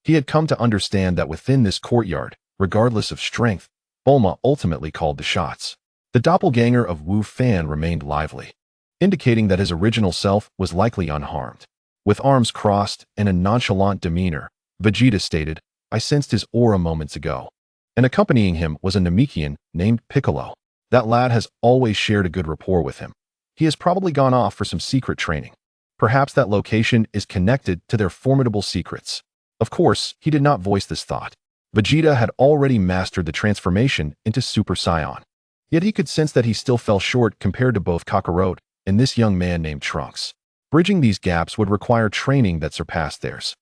Speaker 1: he had come to understand that within this courtyard, regardless of strength, Bulma ultimately called the shots. The doppelganger of Wu Fan remained lively, indicating that his original self was likely unharmed. With arms crossed and a nonchalant demeanor, Vegeta stated, I sensed his aura moments ago. And accompanying him was a Namekian named Piccolo. That lad has always shared a good rapport with him. He has probably gone off for some secret training. Perhaps that location is connected to their formidable secrets. Of course, he did not voice this thought. Vegeta had already mastered the transformation into Super Saiyan. Yet he could sense that he still fell short compared to both Kakarot and this young man named Trunks. Bridging these gaps would require training that surpassed theirs.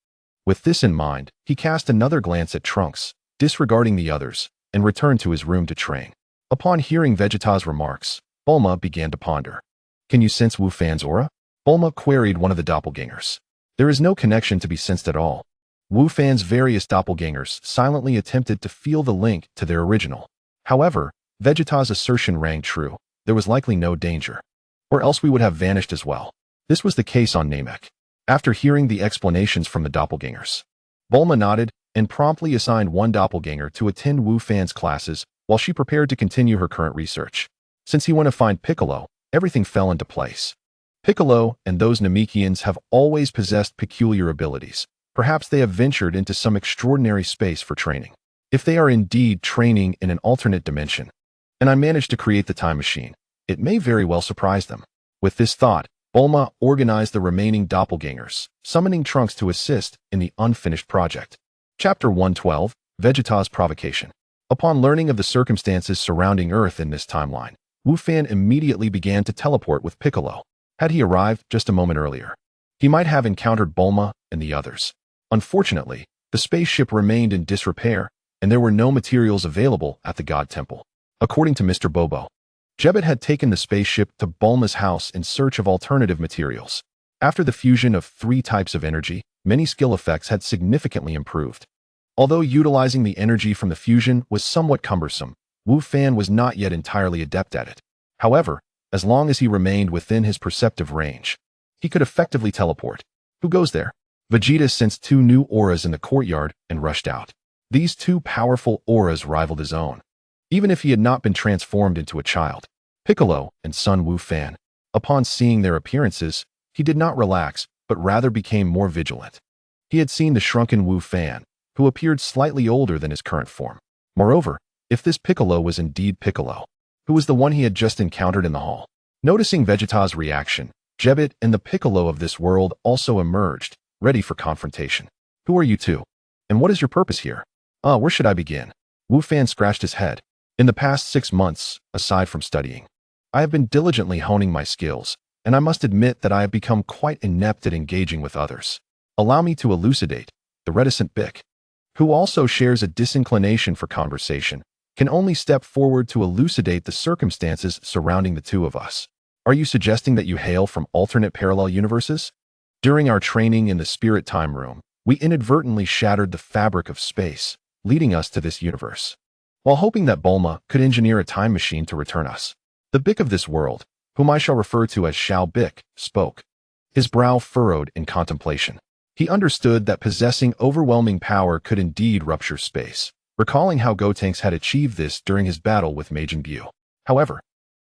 Speaker 1: With this in mind, he cast another glance at Trunks, disregarding the others, and returned to his room to train. Upon hearing Vegeta's remarks, Bulma began to ponder. Can you sense Wu Fan's aura? Bulma queried one of the doppelgangers. There is no connection to be sensed at all. Wu Fan's various doppelgangers silently attempted to feel the link to their original. However, Vegeta's assertion rang true. There was likely no danger. Or else we would have vanished as well. This was the case on Namek. After hearing the explanations from the doppelgangers, Bulma nodded and promptly assigned one doppelganger to attend Wu Fan's classes while she prepared to continue her current research. Since he went to find Piccolo, everything fell into place. Piccolo and those Namekians have always possessed peculiar abilities. Perhaps they have ventured into some extraordinary space for training. If they are indeed training in an alternate dimension, and I managed to create the time machine, it may very well surprise them. With this thought, Bulma organized the remaining doppelgangers, summoning Trunks to assist in the unfinished project. Chapter 112, Vegeta's Provocation. Upon learning of the circumstances surrounding Earth in this timeline, Wu Fan immediately began to teleport with Piccolo. Had he arrived just a moment earlier, he might have encountered Bulma and the others. Unfortunately, the spaceship remained in disrepair, and there were no materials available at the God Temple. According to Mr. Bobo, Jebet had taken the spaceship to Bulma's house in search of alternative materials. After the fusion of 3 types of energy, many skill effects had significantly improved. Although utilizing the energy from the fusion was somewhat cumbersome, Wu Fan was not yet entirely adept at it. However, as long as he remained within his perceptive range, he could effectively teleport. Who goes there? Vegeta sensed 2 new auras in the courtyard and rushed out. These 2 powerful auras rivaled his own. Even if he had not been transformed into a child, Piccolo and son Wu Fan, upon seeing their appearances, he did not relax, but rather became more vigilant. He had seen the shrunken Wu Fan, who appeared slightly older than his current form. Moreover, if this Piccolo was indeed Piccolo, who was the one he had just encountered in the hall. Noticing Vegeta's reaction, Jebet and the Piccolo of this world also emerged, ready for confrontation. Who are you 2? And what is your purpose here? Where should I begin? Wu Fan scratched his head. In the past 6 months, aside from studying, I have been diligently honing my skills, and I must admit that I have become quite inept at engaging with others. Allow me to elucidate. The reticent Bic, who also shares a disinclination for conversation, can only step forward to elucidate the circumstances surrounding the two of us. Are you suggesting that you hail from alternate parallel universes? During our training in the spirit time room, we inadvertently shattered the fabric of space, leading us to this universe, while hoping that Bulma could engineer a time machine to return us. The Bick of this world, whom I shall refer to as Shao Bick, spoke, his brow furrowed in contemplation. He understood that possessing overwhelming power could indeed rupture space, recalling how Gotenks had achieved this during his battle with Majin Buu. However,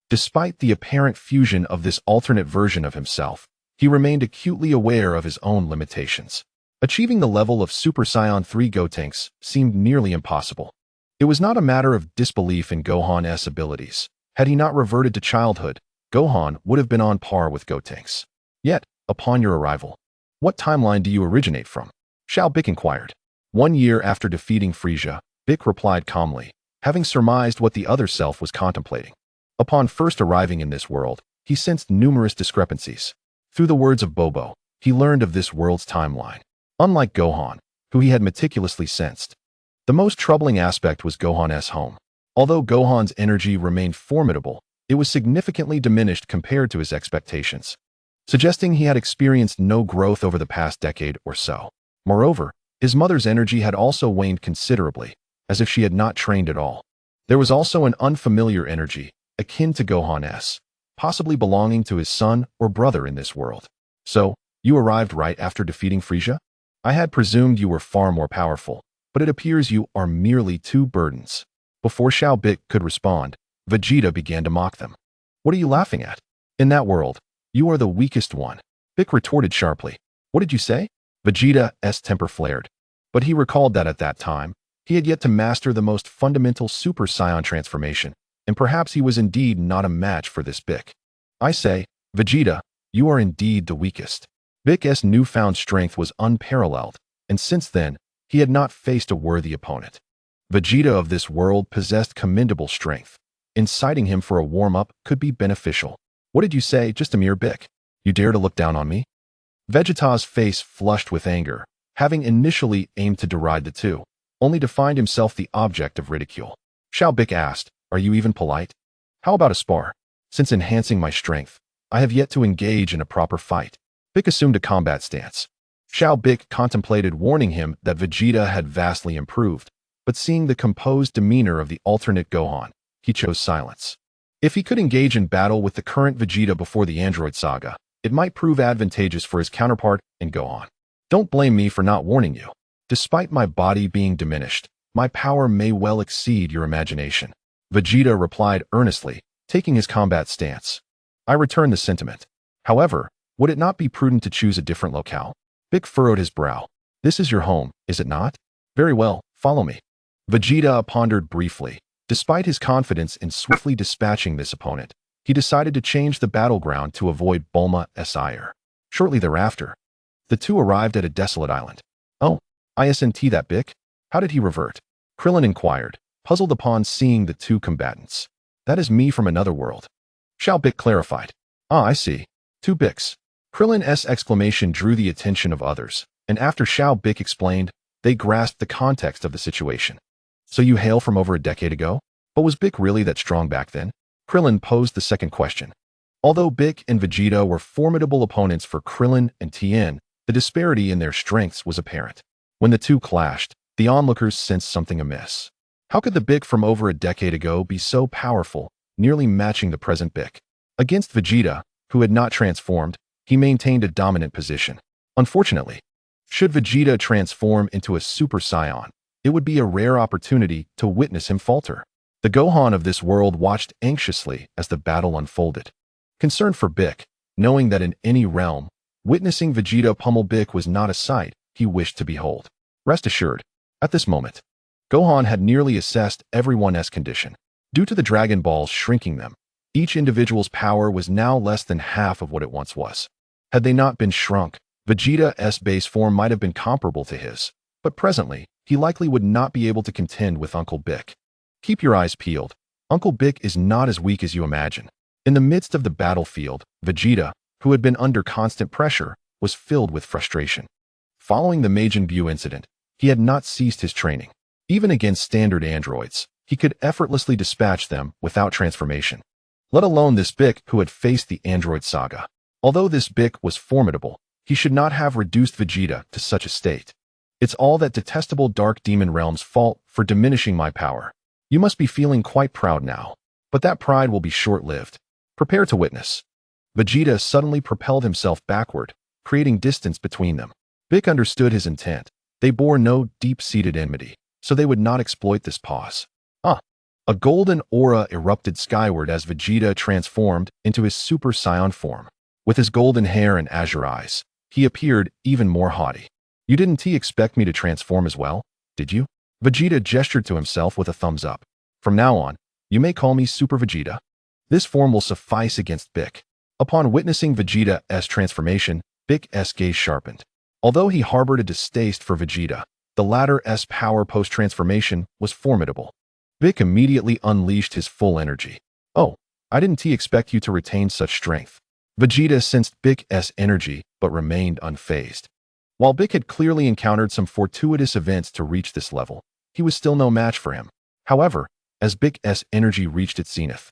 Speaker 1: despite the apparent fusion of this alternate version of himself, he remained acutely aware of his own limitations. Achieving the level of Super Saiyan 3 Gotenks seemed nearly impossible. It was not a matter of disbelief in Gohan's abilities. Had he not reverted to childhood, Gohan would have been on par with Gotenks. Yet, upon your arrival, what timeline do you originate from? Shao Bick inquired. 1 year after defeating Frieza, Bick replied calmly, having surmised what the other self was contemplating. Upon first arriving in this world, he sensed numerous discrepancies. Through the words of Bobo, he learned of this world's timeline. Unlike Gohan, who he had meticulously sensed, the most troubling aspect was Gohan's home. Although Gohan's energy remained formidable, it was significantly diminished compared to his expectations, suggesting he had experienced no growth over the past decade or so. Moreover, his mother's energy had also waned considerably, as if she had not trained at all. There was also an unfamiliar energy, akin to Gohan's, possibly belonging to his son or brother in this world. So, you arrived right after defeating Frieza? I had presumed you were far more powerful, but it appears you are merely two burdens. Before Shao Bick could respond, Vegeta began to mock them. What are you laughing at? In that world, you are the weakest one. Bick retorted sharply. What did you say? Vegeta's temper flared. But he recalled that at that time, he had yet to master the most fundamental Super Saiyan transformation, and perhaps he was indeed not a match for this Bick. I say, Vegeta, you are indeed the weakest. Bick's newfound strength was unparalleled, and since then, he had not faced a worthy opponent. Vegeta of this world possessed commendable strength. Inciting him for a warm-up could be beneficial. What did you say, just a mere Bick? You dare to look down on me? Vegeta's face flushed with anger, having initially aimed to deride the two, only to find himself the object of ridicule. Shao Bick asked, are you even polite? How about a spar? Since enhancing my strength, I have yet to engage in a proper fight. Bick assumed a combat stance. Shao Bick contemplated warning him that Vegeta had vastly improved, but seeing the composed demeanor of the alternate Gohan, he chose silence. If he could engage in battle with the current Vegeta before the Android Saga, it might prove advantageous for his counterpart in Gohan. Don't blame me for not warning you. Despite my body being diminished, my power may well exceed your imagination. Vegeta replied earnestly, taking his combat stance. I return the sentiment. However, would it not be prudent to choose a different locale? Bick furrowed his brow. This is your home, is it not? Very well, follow me. Vegeta pondered briefly. Despite his confidence in swiftly dispatching this opponent, he decided to change the battleground to avoid Bulma's ire. Shortly thereafter, the two arrived at a desolate island. Oh, isn't that Bick? How did he revert? Krillin inquired, puzzled upon seeing the two combatants. That is me from another world. Shao Bick clarified. Ah, I see. Two Bicks. Krillin's exclamation drew the attention of others, and after Shao Bick explained, they grasped the context of the situation. So you hail from over a decade ago? But was Bick really that strong back then? Krillin posed the second question. Although Bick and Vegeta were formidable opponents for Krillin and Tien, the disparity in their strengths was apparent. When the two clashed, the onlookers sensed something amiss. How could the Bick from over a decade ago be so powerful, nearly matching the present Bick? Against Vegeta, who had not transformed, he maintained a dominant position. Unfortunately, should Vegeta transform into a Super Saiyan, it would be a rare opportunity to witness him falter. The Gohan of this world watched anxiously as the battle unfolded. Concerned for Bick, knowing that in any realm, witnessing Vegeta pummel Bick was not a sight he wished to behold. Rest assured, at this moment, Gohan had nearly assessed everyone's condition. Due to the Dragon Balls shrinking them, each individual's power was now less than half of what it once was. Had they not been shrunk, Vegeta's base form might have been comparable to his, but presently, he likely would not be able to contend with Uncle Bick. Keep your eyes peeled. Uncle Bick is not as weak as you imagine. In the midst of the battlefield, Vegeta, who had been under constant pressure, was filled with frustration. Following the Majin Buu incident, He had not ceased his training. Even against standard androids, he could effortlessly dispatch them without transformation. Let alone this Bic who had faced the android saga. Although this Bic was formidable, he should not have reduced Vegeta to such a state. It's all that detestable Dark Demon Realm's fault for diminishing my power. You must be feeling quite proud now, but that pride will be short-lived. Prepare to witness. Vegeta suddenly propelled himself backward, creating distance between them. Bic understood his intent. They bore no deep-seated enmity, so they would not exploit this pause. A golden aura erupted skyward as Vegeta transformed into his Super Saiyan form. With his golden hair and azure eyes, he appeared even more haughty. You didn't expect me to transform as well, did you? Vegeta gestured to himself with a thumbs up. From now on, you may call me Super Vegeta. This form will suffice against Bic. Upon witnessing Vegeta's transformation, Bic's gaze sharpened. Although he harbored a distaste for Vegeta, the latter's power post-transformation was formidable. Bic immediately unleashed his full energy. Oh, I didn't expect you to retain such strength. Vegeta sensed Bic's energy but remained unfazed. While Bic had clearly encountered some fortuitous events to reach this level, he was still no match for him. However, as Bic's energy reached its zenith,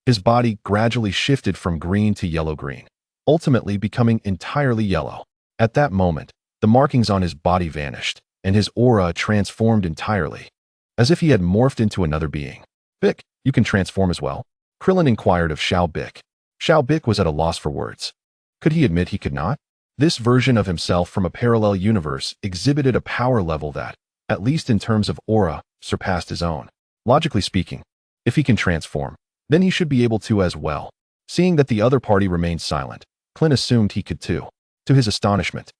Speaker 1: his body gradually shifted from green to yellow-green, ultimately becoming entirely yellow. At that moment, the markings on his body vanished, and his aura transformed entirely, as if he had morphed into another being. Bic, you can transform as well? Krillin inquired of Xiao Bic. Xiao Bic was at a loss for words. Could he admit he could not? This version of himself from a parallel universe exhibited a power level that, at least in terms of aura, surpassed his own. Logically speaking, if he can transform, then he should be able to as well. Seeing that the other party remained silent, Clint assumed he could too. To his astonishment,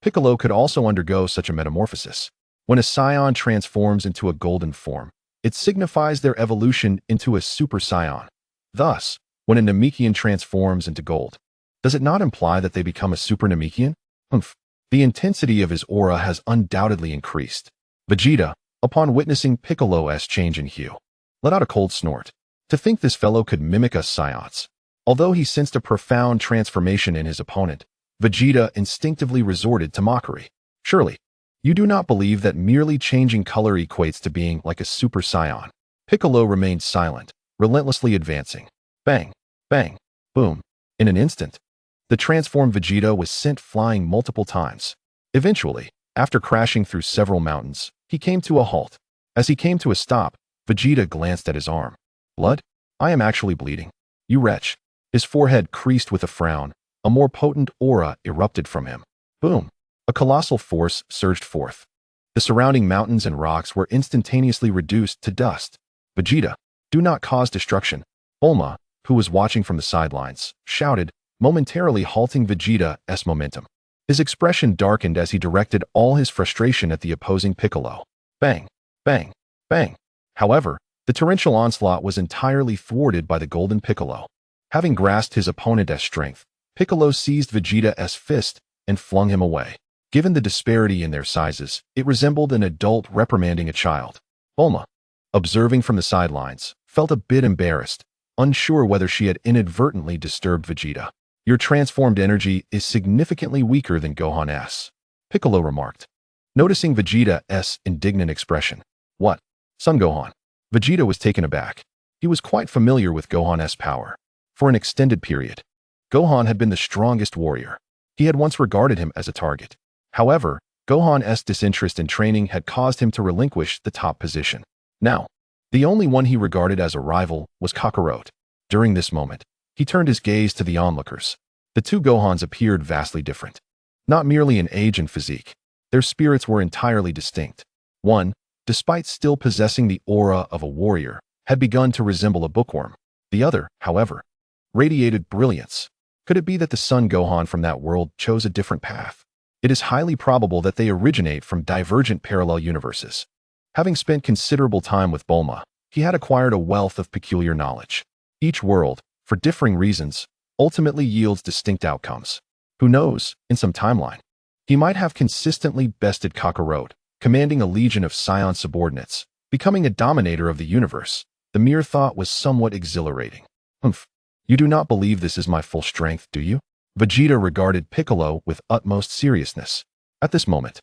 Speaker 1: Piccolo could also undergo such a metamorphosis. When a Saiyan transforms into a golden form, it signifies their evolution into a Super Saiyan. Thus, when a Namekian transforms into gold, does it not imply that they become a Super Namekian? The intensity of his aura has undoubtedly increased. Vegeta, upon witnessing Piccolo's change in hue, let out a cold snort. To think this fellow could mimic us Saiyans. Although he sensed a profound transformation in his opponent, Vegeta instinctively resorted to mockery. Surely, you do not believe that merely changing color equates to being like a Super Saiyan. Piccolo remained silent, relentlessly advancing. Bang, bang, boom. In an instant, the transformed Vegeta was sent flying multiple times. Eventually, after crashing through several mountains, he came to a halt. As he came to a stop, Vegeta glanced at his arm. Blood? I am actually bleeding. You wretch. His forehead creased with a frown. A more potent aura erupted from him. Boom. A colossal force surged forth. The surrounding mountains and rocks were instantaneously reduced to dust. Vegeta, do not cause destruction. Bulma, who was watching from the sidelines, shouted, momentarily halting Vegeta's momentum. His expression darkened as he directed all his frustration at the opposing Piccolo. Bang, bang, bang. However, the torrential onslaught was entirely thwarted by the Golden Piccolo. Having grasped his opponent's strength, Piccolo seized Vegeta's fist and flung him away. Given the disparity in their sizes, it resembled an adult reprimanding a child. Bulma, observing from the sidelines, felt a bit embarrassed, unsure whether she had inadvertently disturbed Vegeta. Your transformed energy is significantly weaker than Gohan's, Piccolo remarked, noticing Vegeta's indignant expression. What? Son Gohan? Vegeta was taken aback. He was quite familiar with Gohan's power. For an extended period, Gohan had been the strongest warrior. He had once regarded him as a target. However, Gohan's disinterest in training had caused him to relinquish the top position. Now, the only one he regarded as a rival was Kakarot. During this moment, he turned his gaze to the onlookers. The two Gohans appeared vastly different. Not merely in age and physique, their spirits were entirely distinct. One, despite still possessing the aura of a warrior, had begun to resemble a bookworm. The other, however, radiated brilliance. Could it be that the Son Gohan from that world chose a different path? It is highly probable that they originate from divergent parallel universes. Having spent considerable time with Bulma, he had acquired a wealth of peculiar knowledge. Each world, for differing reasons, ultimately yields distinct outcomes. Who knows, in some timeline, he might have consistently bested Kakarot, commanding a legion of Saiyan subordinates, becoming a dominator of the universe. The mere thought was somewhat exhilarating. You do not believe this is my full strength, do you? Vegeta regarded Piccolo with utmost seriousness. At this moment,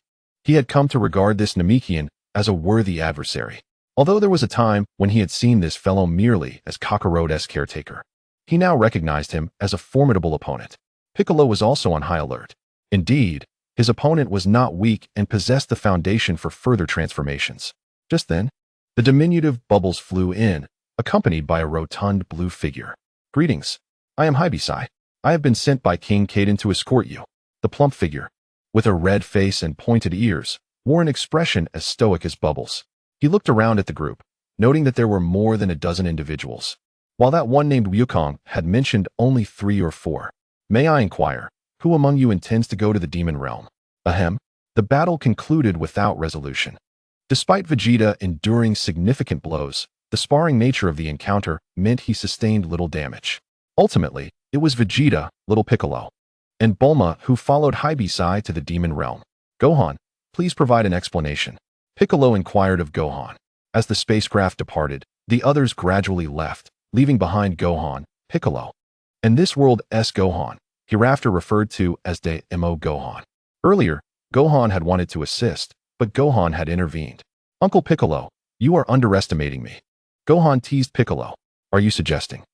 Speaker 1: He had come to regard this Namekian as a worthy adversary. Although there was a time when he had seen this fellow merely as Kakarote's caretaker, he now recognized him as a formidable opponent. Piccolo was also on high alert. Indeed, his opponent was not weak and possessed the foundation for further transformations. Just then, the diminutive Bubbles flew in, accompanied by a rotund blue figure. "Greetings. I am Hibisai. I have been sent by King Caden to escort you." The plump figure, with a red face and pointed ears, wore an expression as stoic as Bubbles. He looked around at the group, noting that there were more than a dozen individuals, while that one named Wukong had mentioned only 3 or 4. "May I inquire, who among you intends to go to the demon realm?" Ahem. The battle concluded without resolution. Despite Vegeta enduring significant blows, the sparring nature of the encounter meant he sustained little damage. Ultimately, it was Vegeta, Little Piccolo, and Bulma who followed Hibisai to the demon realm. "Gohan, please provide an explanation," Piccolo inquired of Gohan. As the spacecraft departed, the others gradually left, leaving behind Gohan, Piccolo, and this world's Gohan, hereafter referred to as the Mo Gohan. Earlier, Gohan had wanted to assist, but Gohan had intervened. "Uncle Piccolo, you are underestimating me." Gohan teased Piccolo. "Are you suggesting?"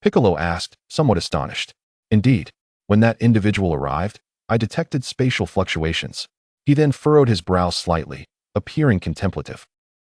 Speaker 1: Piccolo asked, somewhat astonished. "Indeed, when that individual arrived, I detected spatial fluctuations." He then furrowed his brow slightly, appearing contemplative.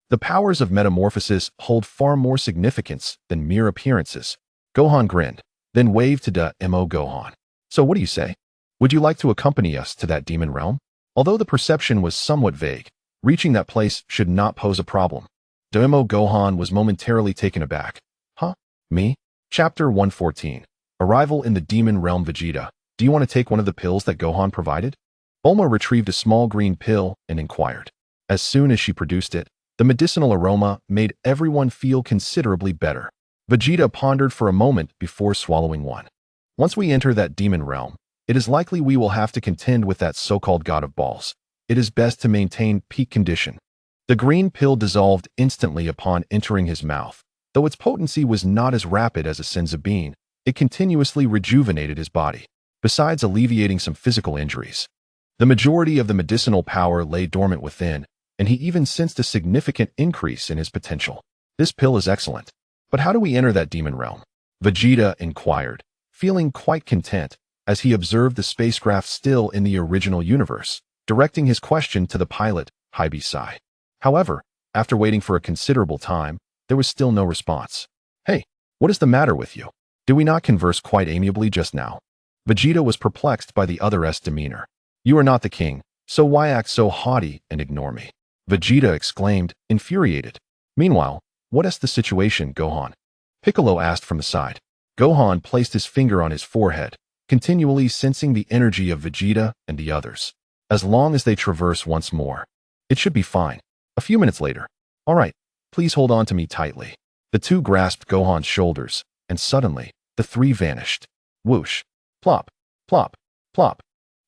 Speaker 1: "The powers of metamorphosis hold far more significance than mere appearances." Gohan grinned, then waved to the Mo Gohan. "So what do you say? Would you like to accompany us to that demon realm?" Although the perception was somewhat vague, reaching that place should not pose a problem. The Mo Gohan was momentarily taken aback. "Huh? Me?" Chapter 114. Arrival in the Demon Realm. "Vegeta, do you want to take one of the pills that Gohan provided?" Bulma retrieved a small green pill and inquired. As soon as she produced it, the medicinal aroma made everyone feel considerably better. Vegeta pondered for a moment before swallowing one. "Once we enter that demon realm, it is likely we will have to contend with that so-called god of balls. It is best to maintain peak condition." The green pill dissolved instantly upon entering his mouth. Though its potency was not as rapid as a senzu bean, it continuously rejuvenated his body, besides alleviating some physical injuries. The majority of the medicinal power lay dormant within, and he even sensed a significant increase in his potential. "This pill is excellent. But how do we enter that demon realm?" Vegeta inquired, feeling quite content as he observed the spacecraft still in the original universe, directing his question to the pilot, Hibisai. However, after waiting for a considerable time, there was still no response. "Hey, what is the matter with you? Did we not converse quite amiably just now?" Vegeta was perplexed by the other's demeanor. "You are not the king, so why act so haughty and ignore me?" Vegeta exclaimed, infuriated. "Meanwhile, what is the situation, Gohan?" Piccolo asked from the side. Gohan placed his finger on his forehead, continually sensing the energy of Vegeta and the others. "As long as they traverse once more, it should be fine." A few minutes later, "All right, please hold on to me tightly." The two grasped Gohan's shoulders, and suddenly, the three vanished. Whoosh! Plop! Plop! Plop!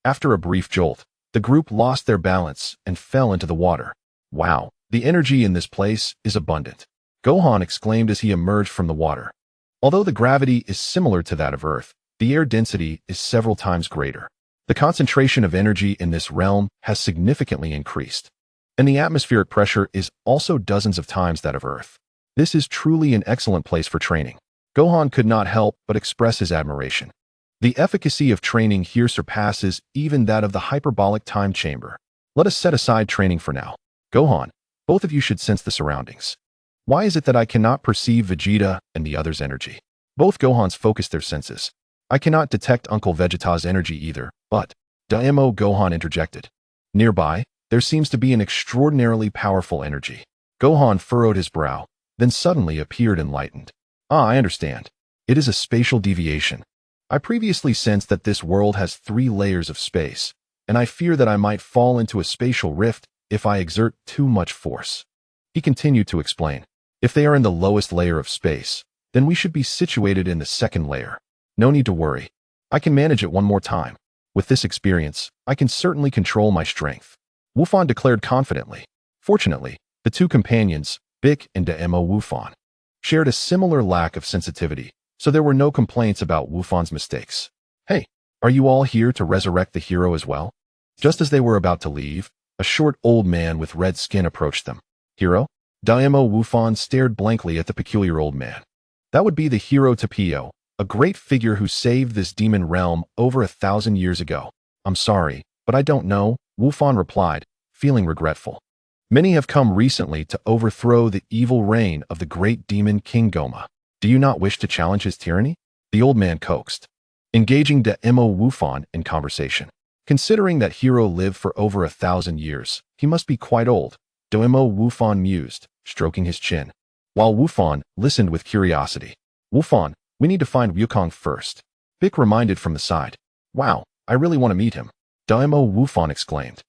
Speaker 1: After a brief jolt, the group lost their balance and fell into the water. "Wow, the energy in this place is abundant," Gohan exclaimed as he emerged from the water. Although the gravity is similar to that of Earth, the air density is several times greater. The concentration of energy in this realm has significantly increased, and the atmospheric pressure is also dozens of times that of Earth. This is truly an excellent place for training. Gohan could not help but express his admiration. The efficacy of training here surpasses even that of the hyperbolic time chamber. Let us set aside training for now. Gohan, both of you should sense the surroundings. Why is it that I cannot perceive Vegeta and the others' energy? Both Gohans focused their senses. I cannot detect Uncle Vegeta's energy either, but Daimo Gohan interjected. Nearby, there seems to be an extraordinarily powerful energy. Gohan furrowed his brow, then suddenly appeared enlightened. "Ah, I understand. It is a spatial deviation. I previously sensed that this world has 3 layers of space, and I fear that I might fall into a spatial rift if I exert too much force." He continued to explain. "If they are in the lowest layer of space, then we should be situated in the 2nd layer. No need to worry. I can manage it one more time. With this experience, I can certainly control my strength," Wufan declared confidently. Fortunately, the two companions, Bic and Daimo Wufan, shared a similar lack of sensitivity, so there were no complaints about Wufan's mistakes. "Hey, are you all here to resurrect the hero as well?" Just as they were about to leave, A short old man with red skin approached them. Hero? Daimyo Wufan stared blankly at the peculiar old man. That would be the hero Tapio, a great figure who saved this demon realm over 1,000 years ago. I'm sorry, but I don't know, Wufan replied, feeling regretful. Many have come recently to overthrow the evil reign of the great demon King Goma. Do you not wish to challenge his tyranny? The old man coaxed, engaging Daimyo Wufan in conversation. Considering that hero lived for over 1,000 years, he must be quite old, Daimyo Wufan mused, stroking his chin. While Wufan listened with curiosity. Wufan, we need to find Wukong first. Bick reminded from the side. Wow, I really want to meet him. Daimyo Wufan exclaimed.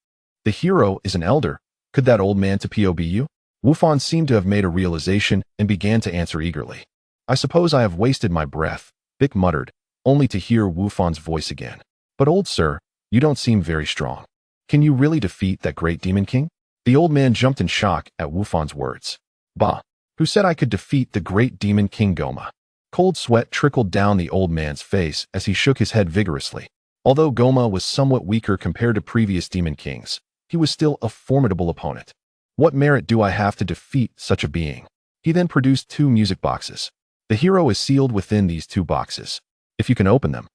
Speaker 1: The hero is an elder. Could that old man Tapio be you? Wufan seemed to have made a realization and began to answer eagerly. I suppose I have wasted my breath, Bick muttered, only to hear Wufan's voice again. But old sir, you don't seem very strong. Can you really defeat that great demon king? The old man jumped in shock at Wufan's words. Bah! Who said I could defeat the great demon King Goma? Cold sweat trickled down the old man's face as he shook his head vigorously. Although Goma was somewhat weaker compared to previous demon kings, he was still a formidable opponent. What merit do I have to defeat such a being? He then produced 2 music boxes. The hero is sealed within these 2 boxes. If you can open them,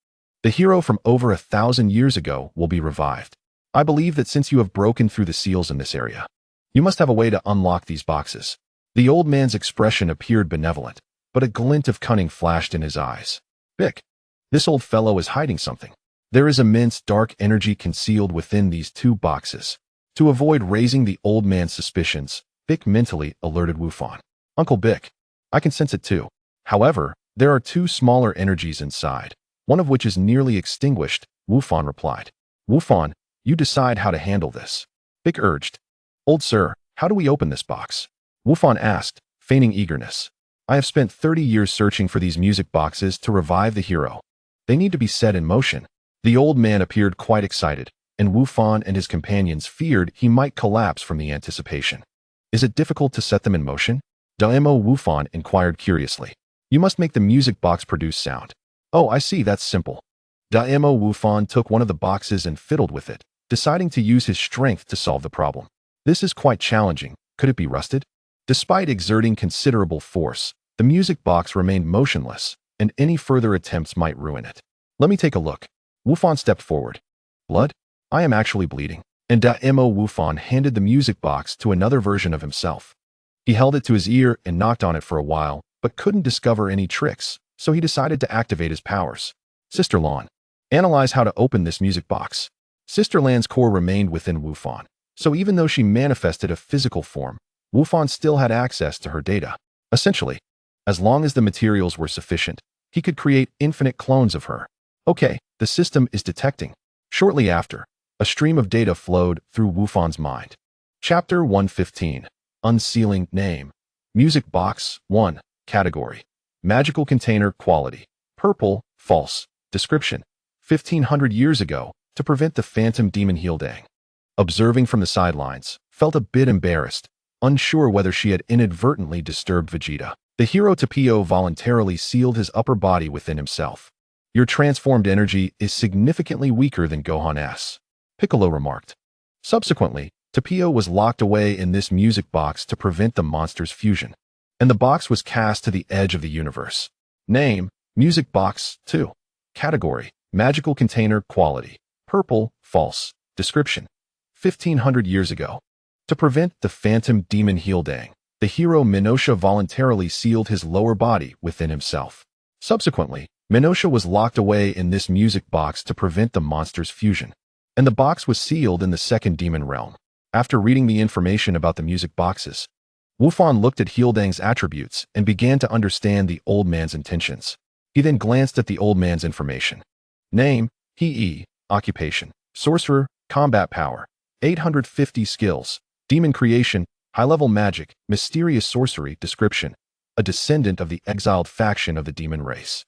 Speaker 1: the hero from over 1,000 years ago will be revived. I believe that since you have broken through the seals in this area, you must have a way to unlock these boxes. The old man's expression appeared benevolent, but a glint of cunning flashed in his eyes. Bick, this old fellow is hiding something. There is immense dark energy concealed within these 2 boxes. To avoid raising the old man's suspicions, Bick mentally alerted Wufan. Uncle Bick, I can sense it too. However, there are 2 smaller energies inside, one of which is nearly extinguished, Wufan replied. Wufan, you decide how to handle this. Bick urged. Old sir, how do we open this box? Wufan asked, feigning eagerness. I have spent 30 years searching for these music boxes to revive the hero. They need to be set in motion. The old man appeared quite excited, and Wufan and his companions feared he might collapse from the anticipation. Is it difficult to set them in motion? Daimyo Wufan inquired curiously. You must make the music box produce sound. Oh, I see, that's simple. Daimyo Wufan took one of the boxes and fiddled with it, deciding to use his strength to solve the problem. This is quite challenging. Could it be rusted? Despite exerting considerable force, the music box remained motionless, and any further attempts might ruin it. Let me take a look. Wufan stepped forward. Blood? I am actually bleeding. And Daimyo Wufan handed the music box to another version of himself. He held it to his ear and knocked on it for a while, but couldn't discover any tricks, so he decided to activate his powers. Sister Lan, analyze how to open this music box. Sister Lan's core remained within Wufan, so even though she manifested a physical form, Wufan still had access to her data. Essentially, as long as the materials were sufficient, he could create infinite clones of her. Okay, the system is detecting. Shortly after, a stream of data flowed through Wufan's mind. Chapter 115. Unsealing. Name. Music box. 1. Category. Magical container. Quality. Purple. False. Description. 1,500 years ago, to prevent the phantom demon Hildang. Observing from the sidelines, felt a bit embarrassed, unsure whether she had inadvertently disturbed Vegeta. The hero Tapio voluntarily sealed his upper body within himself. Your transformed energy is significantly weaker than Gohan's, Piccolo remarked. Subsequently, Tapio was locked away in this music box to prevent the monster's fusion, and the box was cast to the edge of the universe. Name, Music Box 2. Category, Magical Container. Quality, Purple. False. Description. 1,500 years ago. To prevent the phantom demon Hildang, the hero Minosha voluntarily sealed his lower body within himself. Subsequently, Minosha was locked away in this music box to prevent the monster's fusion, and the box was sealed in the second demon realm. After reading the information about the music boxes, Wufan looked at Hildang's attributes and began to understand the old man's intentions. He then glanced at the old man's information. Name, He. Occupation, Sorcerer. Combat Power, 850 Skills, Demon Creation, High-Level Magic, Mysterious Sorcery. Description. A descendant of the exiled faction of the demon race.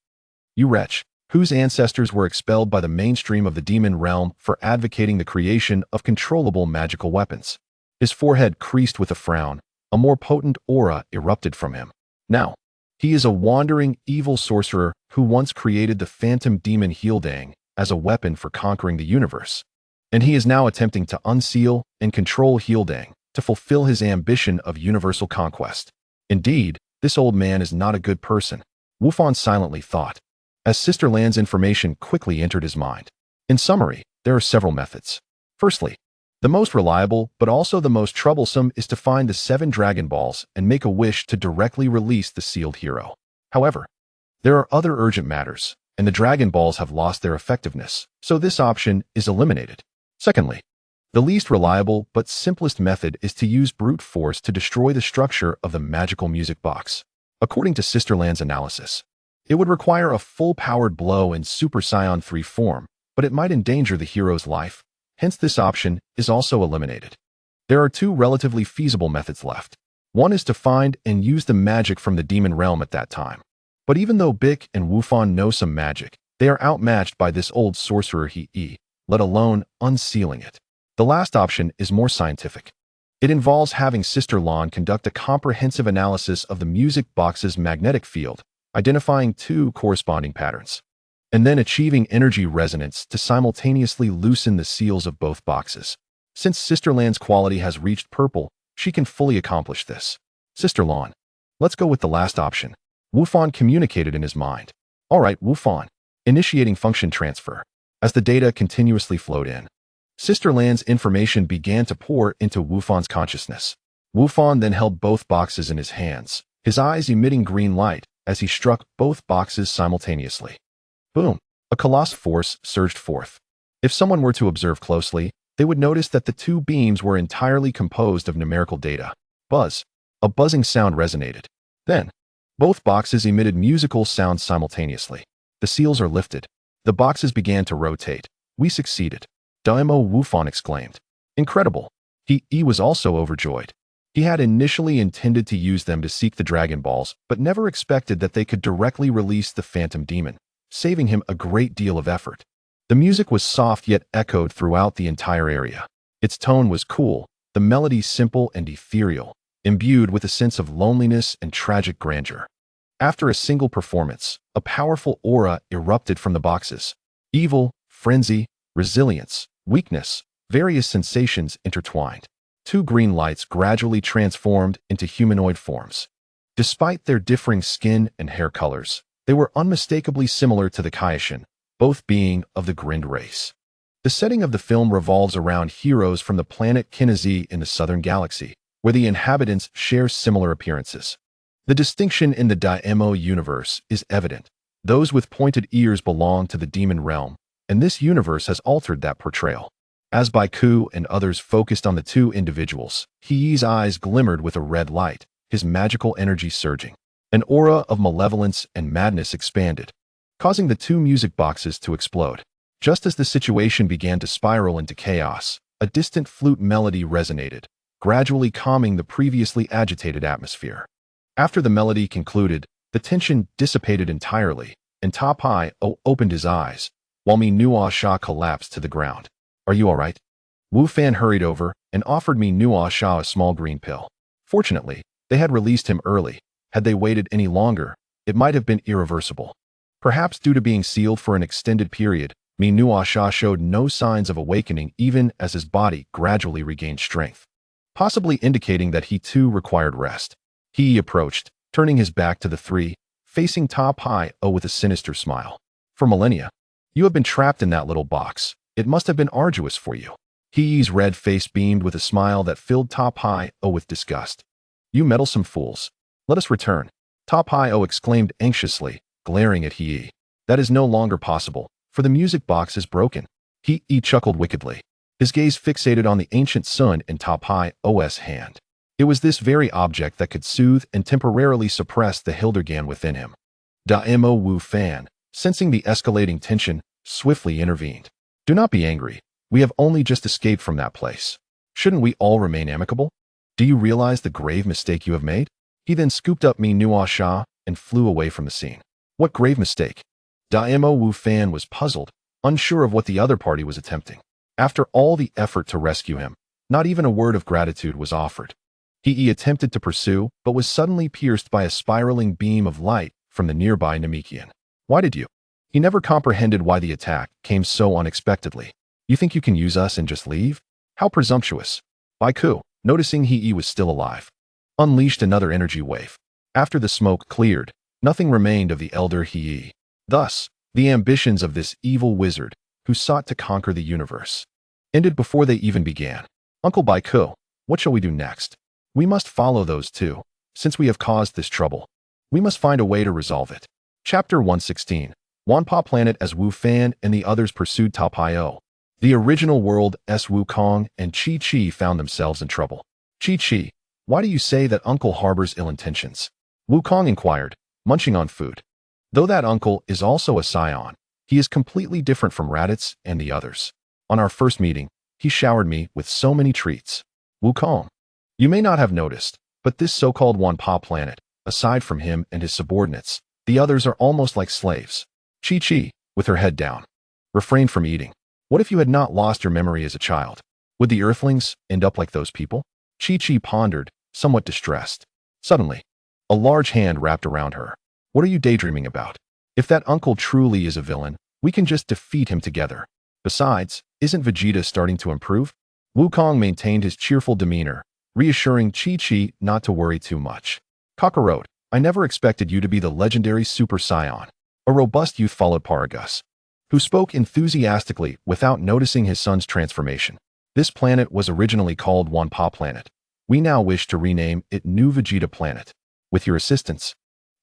Speaker 1: You wretch, whose ancestors were expelled by the mainstream of the demon realm for advocating the creation of controllable magical weapons. His forehead creased with a frown. A more potent aura erupted from him. Now, he is a wandering, evil sorcerer who once created the phantom demon Hildang as a weapon for conquering the universe. and he is now attempting to unseal and control Hildang to fulfill his ambition of universal conquest. Indeed, this old man is not a good person, Wufan silently thought, as Sister Lan's information quickly entered his mind. In summary, there are several methods. Firstly, the most reliable but also the most troublesome is to find the 7 Dragon Balls and make a wish to directly release the sealed hero. However, there are other urgent matters, and the Dragon Balls have lost their effectiveness, so this option is eliminated. Secondly, the least reliable but simplest method is to use brute force to destroy the structure of the magical music box. According to Sister Lan's analysis, it would require a full-powered blow in Super Saiyan 3 form, but it might endanger the hero's life, hence this option is also eliminated. There are 2 relatively feasible methods left. One is to find and use the magic from the demon realm at that time. But even though Bic and Wufan know some magic, they are outmatched by this old sorcerer He, let alone unsealing it. The last option is more scientific. It involves having Sister Lan conduct a comprehensive analysis of the music box's magnetic field, identifying 2 corresponding patterns, and then achieving energy resonance to simultaneously loosen the seals of both boxes. Since Sister Lan's quality has reached purple, she can fully accomplish this. Sister Lan, let's go with the last option, Wufan communicated in his mind. All right, Wufan, initiating function transfer. As the data continuously flowed in, Sister Lan's information began to pour into Wufan's consciousness. Wufan then held both boxes in his hands, his eyes emitting green light as he struck both boxes simultaneously. Boom! A colossal force surged forth. If someone were to observe closely, they would notice that the 2 beams were entirely composed of numerical data. Buzz! A buzzing sound resonated. Then, both boxes emitted musical sounds simultaneously. The seals are lifted. The boxes began to rotate. We succeeded. Daimo Wufan exclaimed. Incredible. He was also overjoyed. He had initially intended to use them to seek the Dragon Balls, but never expected that they could directly release the Phantom Demon, saving him a great deal of effort. The music was soft yet echoed throughout the entire area. Its tone was cool, the melody simple and ethereal, imbued with a sense of loneliness and tragic grandeur. After a single performance, a powerful aura erupted from the boxes. Evil, frenzy, resilience, weakness, various sensations intertwined. 2 green lights gradually transformed into humanoid forms. Despite their differing skin and hair colors, they were unmistakably similar to the Kaioshin, both being of the Grind race. The setting of the film revolves around heroes from the planet Kinazi in the southern galaxy, where the inhabitants share similar appearances. The distinction in the Daimo universe is evident. Those with pointed ears belong to the demon realm, and this universe has altered that portrayal. As Baiku and others focused on the 2 individuals, Hi's eyes glimmered with a red light, his magical energy surging. An aura of malevolence and madness expanded, causing the 2 music boxes to explode. Just as the situation began to spiral into chaos, a distant flute melody resonated, gradually calming the previously agitated atmosphere. After the melody concluded, the tension dissipated entirely, and Tapai opened his eyes, while Minua Sha collapsed to the ground. Are you all right? Wu Fan hurried over and offered Minua Sha a small green pill. Fortunately, they had released him early. Had they waited any longer, it might have been irreversible. Perhaps due to being sealed for an extended period, Minua Sha showed no signs of awakening even as his body gradually regained strength, possibly indicating that he too required rest. He approached, turning his back to the 3, facing Ta Pai O with a sinister smile. For millennia, you have been trapped in that little box. It must have been arduous for you. He's red face beamed with a smile that filled Ta Pai O with disgust. You meddlesome fools. Let us return. Ta Pai O exclaimed anxiously, glaring at He. That is no longer possible, for the music box is broken. He chuckled wickedly, his gaze fixated on the ancient sun in Ta Pai O's hand. It was this very object that could soothe and temporarily suppress the Hildergan within him. Daimo Wu Fan, sensing the escalating tension, swiftly intervened. Do not be angry. We have only just escaped from that place. Shouldn't we all remain amicable? Do you realize the grave mistake you have made? He then scooped up Minua Sha and flew away from the scene. What grave mistake? Daimo Wu Fan was puzzled, unsure of what the other party was attempting. After all the effort to rescue him, not even a word of gratitude was offered. He attempted to pursue, but was suddenly pierced by a spiraling beam of light from the nearby Namekian. Why did you? He never comprehended why the attack came so unexpectedly. You think you can use us and just leave? How presumptuous. Goku, noticing he was still alive, unleashed another energy wave. After the smoke cleared, nothing remained of the elder He. Thus, the ambitions of this evil wizard, who sought to conquer the universe, ended before they even began. Uncle Goku, what shall we do next? We must follow those two. Since we have caused this trouble, we must find a way to resolve it. Chapter 116. Wanpa Planet as Wu Fan and the others pursued Tapio. The original world S. Wukong and Chi-Chi found themselves in trouble. Chi-Chi, why do you say that uncle harbors ill intentions? Wukong inquired, munching on food. Though that uncle is also a scion, he is completely different from Raditz and the others. On our first meeting, he showered me with so many treats. Wukong, you may not have noticed, but this so-called Wanpa Planet, aside from him and his subordinates, the others are almost like slaves. Chi-Chi, with her head down, refrained from eating. What if you had not lost your memory as a child? Would the Earthlings end up like those people? Chi-Chi pondered, somewhat distressed. Suddenly, a large hand wrapped around her. What are you daydreaming about? If that uncle truly is a villain, we can just defeat him together. Besides, isn't Vegeta starting to improve? Wukong maintained his cheerful demeanor, reassuring Chi-Chi not to worry too much. Kakarot, I never expected you to be the legendary Super Saiyan. A robust youth followed Paragus, who spoke enthusiastically without noticing his son's transformation. This planet was originally called Wanpa Planet. We now wish to rename it New Vegeta Planet. With your assistance,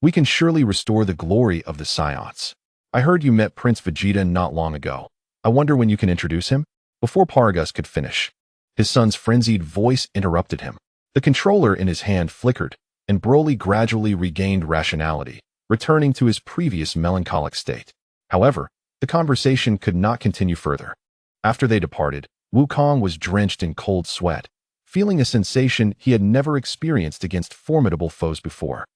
Speaker 1: we can surely restore the glory of the Scions. I heard you met Prince Vegeta not long ago. I wonder when you can introduce him? Before Paragus could finish, his son's frenzied voice interrupted him. The controller in his hand flickered, and Broly gradually regained rationality, returning to his previous melancholic state. However, the conversation could not continue further. After they departed, Wukong was drenched in cold sweat, feeling a sensation he had never experienced against formidable foes before.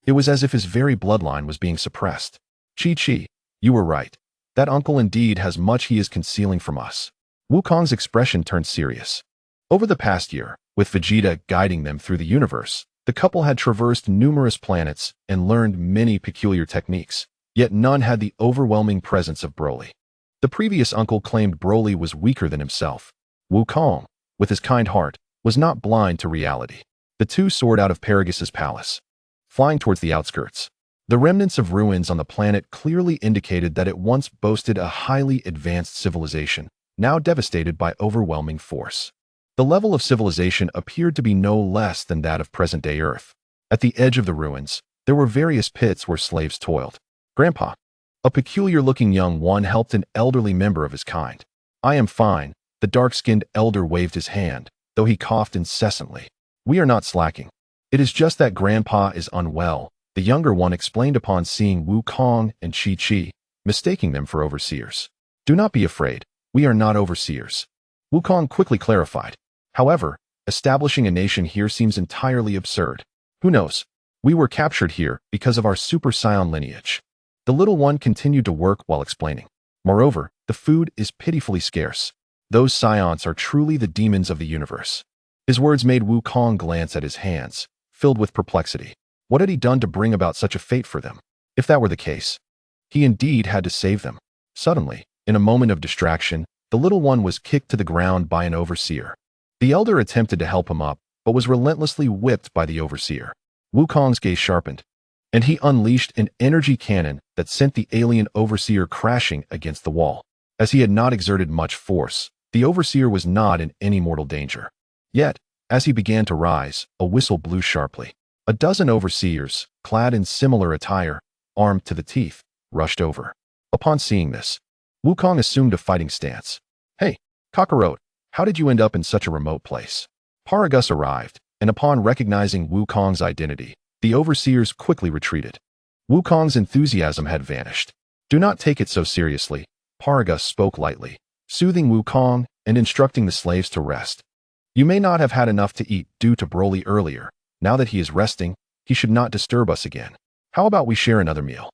Speaker 1: It was as if his very bloodline was being suppressed. Chi-Chi, you were right. That uncle indeed has much he is concealing from us. Wukong's expression turned serious. Over the past year, with Vegeta guiding them through the universe, the couple had traversed numerous planets and learned many peculiar techniques, yet none had the overwhelming presence of Broly. The previous uncle claimed Broly was weaker than himself. Wukong, with his kind heart, was not blind to reality. The two soared out of Paragus' palace, flying towards the outskirts. The remnants of ruins on the planet clearly indicated that it once boasted a highly advanced civilization, now devastated by overwhelming force. The level of civilization appeared to be no less than that of present-day Earth. At the edge of the ruins, there were various pits where slaves toiled. Grandpa, a peculiar-looking young one, helped an elderly member of his kind. I am fine. The dark-skinned elder waved his hand, though he coughed incessantly. We are not slacking. It is just that Grandpa is unwell, the younger one explained upon seeing Wukong and Chi-Chi, mistaking them for overseers. Do not be afraid. We are not overseers. Wukong quickly clarified. However, establishing a nation here seems entirely absurd. Who knows? We were captured here because of our Super Saiyan lineage. The little one continued to work while explaining. Moreover, the food is pitifully scarce. Those Scions are truly the demons of the universe. His words made Wukong glance at his hands, filled with perplexity. What had he done to bring about such a fate for them? If that were the case, he indeed had to save them. Suddenly, in a moment of distraction, the little one was kicked to the ground by an overseer. The elder attempted to help him up, but was relentlessly whipped by the overseer. Wukong's gaze sharpened, and he unleashed an energy cannon that sent the alien overseer crashing against the wall. As he had not exerted much force, the overseer was not in any mortal danger. Yet, as he began to rise, a whistle blew sharply. A dozen overseers, clad in similar attire, armed to the teeth, rushed over. Upon seeing this, Wukong assumed a fighting stance. Hey, Kakarot, how did you end up in such a remote place? Paragus arrived, and upon recognizing Wukong's identity, the overseers quickly retreated. Wukong's enthusiasm had vanished. Do not take it so seriously, Paragus spoke lightly, soothing Wukong and instructing the slaves to rest. You may not have had enough to eat due to Broly earlier. Now that he is resting, he should not disturb us again. How about we share another meal?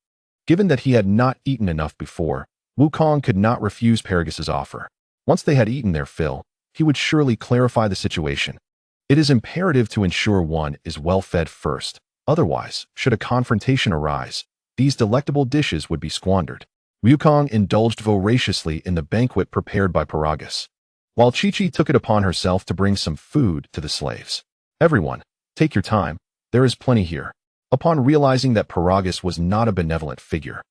Speaker 1: Given that he had not eaten enough before, Wukong could not refuse Paragus' offer. Once they had eaten their fill, he would surely clarify the situation. It is imperative to ensure one is well fed first. Otherwise, should a confrontation arise, these delectable dishes would be squandered. Wukong indulged voraciously in the banquet prepared by Paragus, while Chi-Chi took it upon herself to bring some food to the slaves. Everyone, take your time, there is plenty here. Upon realizing that Paragus was not a benevolent figure,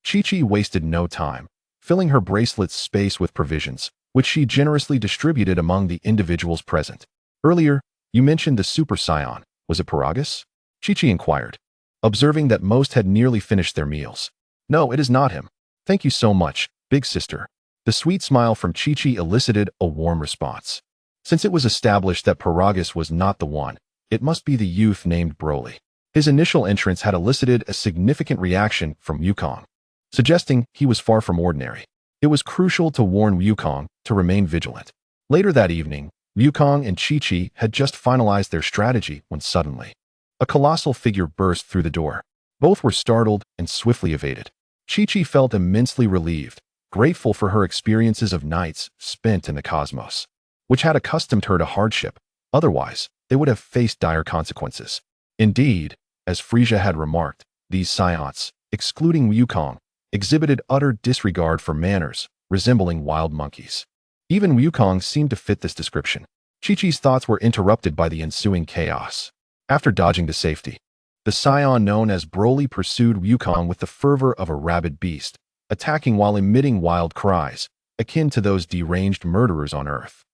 Speaker 1: Chi-Chi wasted no time, filling her bracelet's space with provisions, which she generously distributed among the individuals present. Earlier, you mentioned the Super Saiyan. Was it Paragus? Chi-Chi inquired, observing that most had nearly finished their meals. No, it is not him. Thank you so much, big sister. The sweet smile from Chi-Chi elicited a warm response. Since it was established that Paragus was not the one, it must be the youth named Broly. His initial entrance had elicited a significant reaction from Wukong, suggesting he was far from ordinary. It was crucial to warn Wukong to remain vigilant. Later that evening, Wukong and Chi-Chi had just finalized their strategy when suddenly, a colossal figure burst through the door. Both were startled and swiftly evaded. Chi-Chi felt immensely relieved, grateful for her experiences of nights spent in the cosmos, which had accustomed her to hardship. Otherwise, they would have faced dire consequences. Indeed, as Frisia had remarked, these Saiyans, excluding Wukong, exhibited utter disregard for manners, resembling wild monkeys. Even Wukong seemed to fit this description. Chi-Chi's thoughts were interrupted by the ensuing chaos. After dodging to safety, the Saiyan known as Broly pursued Wukong with the fervor of a rabid beast, attacking while emitting wild cries, akin to those deranged murderers on Earth.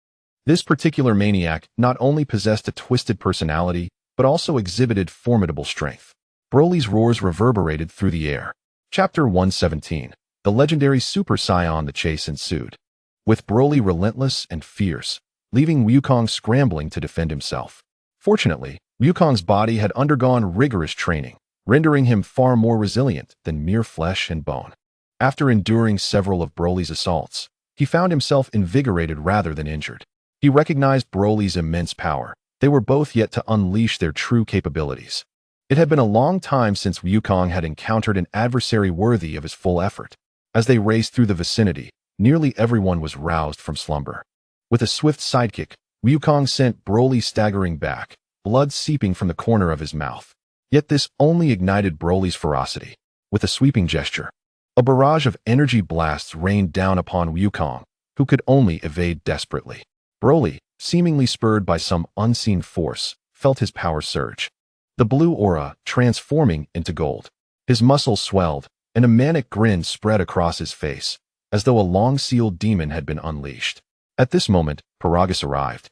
Speaker 1: This particular maniac not only possessed a twisted personality, but also exhibited formidable strength. Broly's roars reverberated through the air. Chapter 117. The legendary Super Saiyan. The chase ensued, with Broly relentless and fierce, leaving Wukong scrambling to defend himself. Fortunately, Wukong's body had undergone rigorous training, rendering him far more resilient than mere flesh and bone. After enduring several of Broly's assaults, he found himself invigorated rather than injured. He recognized Broly's immense power. They were both yet to unleash their true capabilities. It had been a long time since Wukong had encountered an adversary worthy of his full effort. As they raced through the vicinity, nearly everyone was roused from slumber. With a swift sidekick, Wukong sent Broly staggering back, blood seeping from the corner of his mouth. Yet this only ignited Broly's ferocity. With a sweeping gesture, a barrage of energy blasts rained down upon Wukong, who could only evade desperately. Broly, seemingly spurred by some unseen force, felt his power surge, the blue aura transforming into gold. His muscles swelled, and a manic grin spread across his face, as though a long-sealed demon had been unleashed. At this moment, Paragus arrived,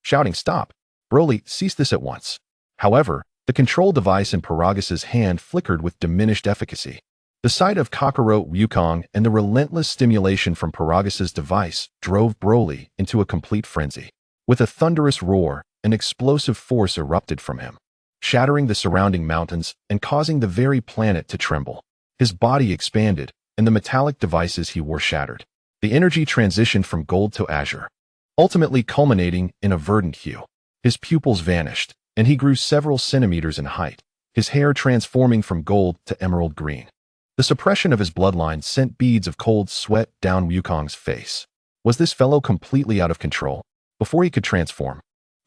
Speaker 1: shouting, "Stop! Broly, cease this at once." However, the control device in Paragus's hand flickered with diminished efficacy. The sight of Kakarot Wukong and the relentless stimulation from Paragus's device drove Broly into a complete frenzy. With a thunderous roar, an explosive force erupted from him, shattering the surrounding mountains and causing the very planet to tremble. His body expanded, and the metallic devices he wore shattered. The energy transitioned from gold to azure, ultimately culminating in a verdant hue. His pupils vanished, and he grew several centimeters in height, his hair transforming from gold to emerald green. The suppression of his bloodline sent beads of cold sweat down Wukong's face. Was this fellow completely out of control? Before he could transform,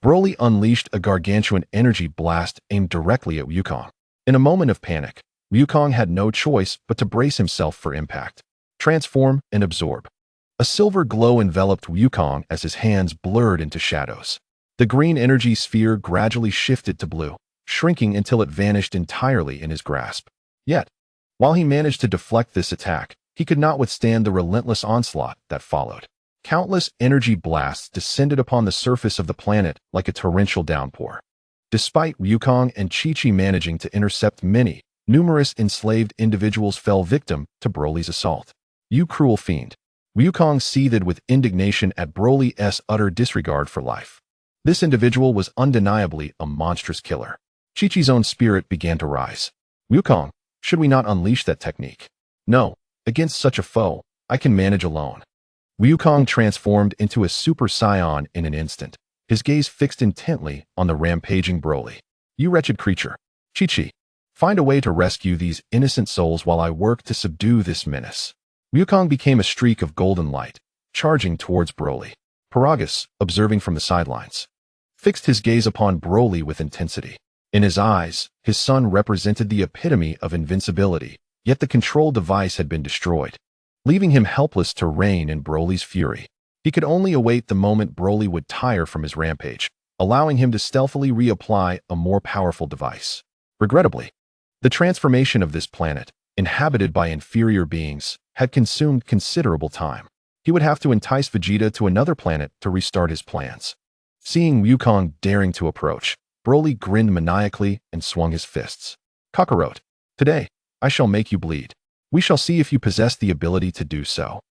Speaker 1: Broly unleashed a gargantuan energy blast aimed directly at Wukong. In a moment of panic, Wukong had no choice but to brace himself for impact. Transform and absorb. A silver glow enveloped Wukong as his hands blurred into shadows. The green energy sphere gradually shifted to blue, shrinking until it vanished entirely in his grasp. Yet, while he managed to deflect this attack, he could not withstand the relentless onslaught that followed. Countless energy blasts descended upon the surface of the planet like a torrential downpour. Despite Wukong and Chi-Chi managing to intercept many, numerous enslaved individuals fell victim to Broly's assault. "You cruel fiend." Wukong seethed with indignation at Broly's utter disregard for life. This individual was undeniably a monstrous killer. Chi-Chi's own spirit began to rise. "Wukong, should we not unleash that technique?" "No, against such a foe, I can manage alone." Wukong transformed into a Super Saiyan in an instant, his gaze fixed intently on the rampaging Broly. "You wretched creature. Chi-Chi, find a way to rescue these innocent souls while I work to subdue this menace." Wukong became a streak of golden light, charging towards Broly. Paragus, observing from the sidelines, fixed his gaze upon Broly with intensity. In his eyes, his son represented the epitome of invincibility, yet the control device had been destroyed. leaving him helpless to rein in Broly's fury. He could only await the moment Broly would tire from his rampage, allowing him to stealthily reapply a more powerful device. Regrettably, the transformation of this planet, inhabited by inferior beings, had consumed considerable time. He would have to entice Vegeta to another planet to restart his plans. Seeing Wukong daring to approach, Broly grinned maniacally and swung his fists. Kakarot, today, I shall make you bleed. We shall see if you possess the ability to do so.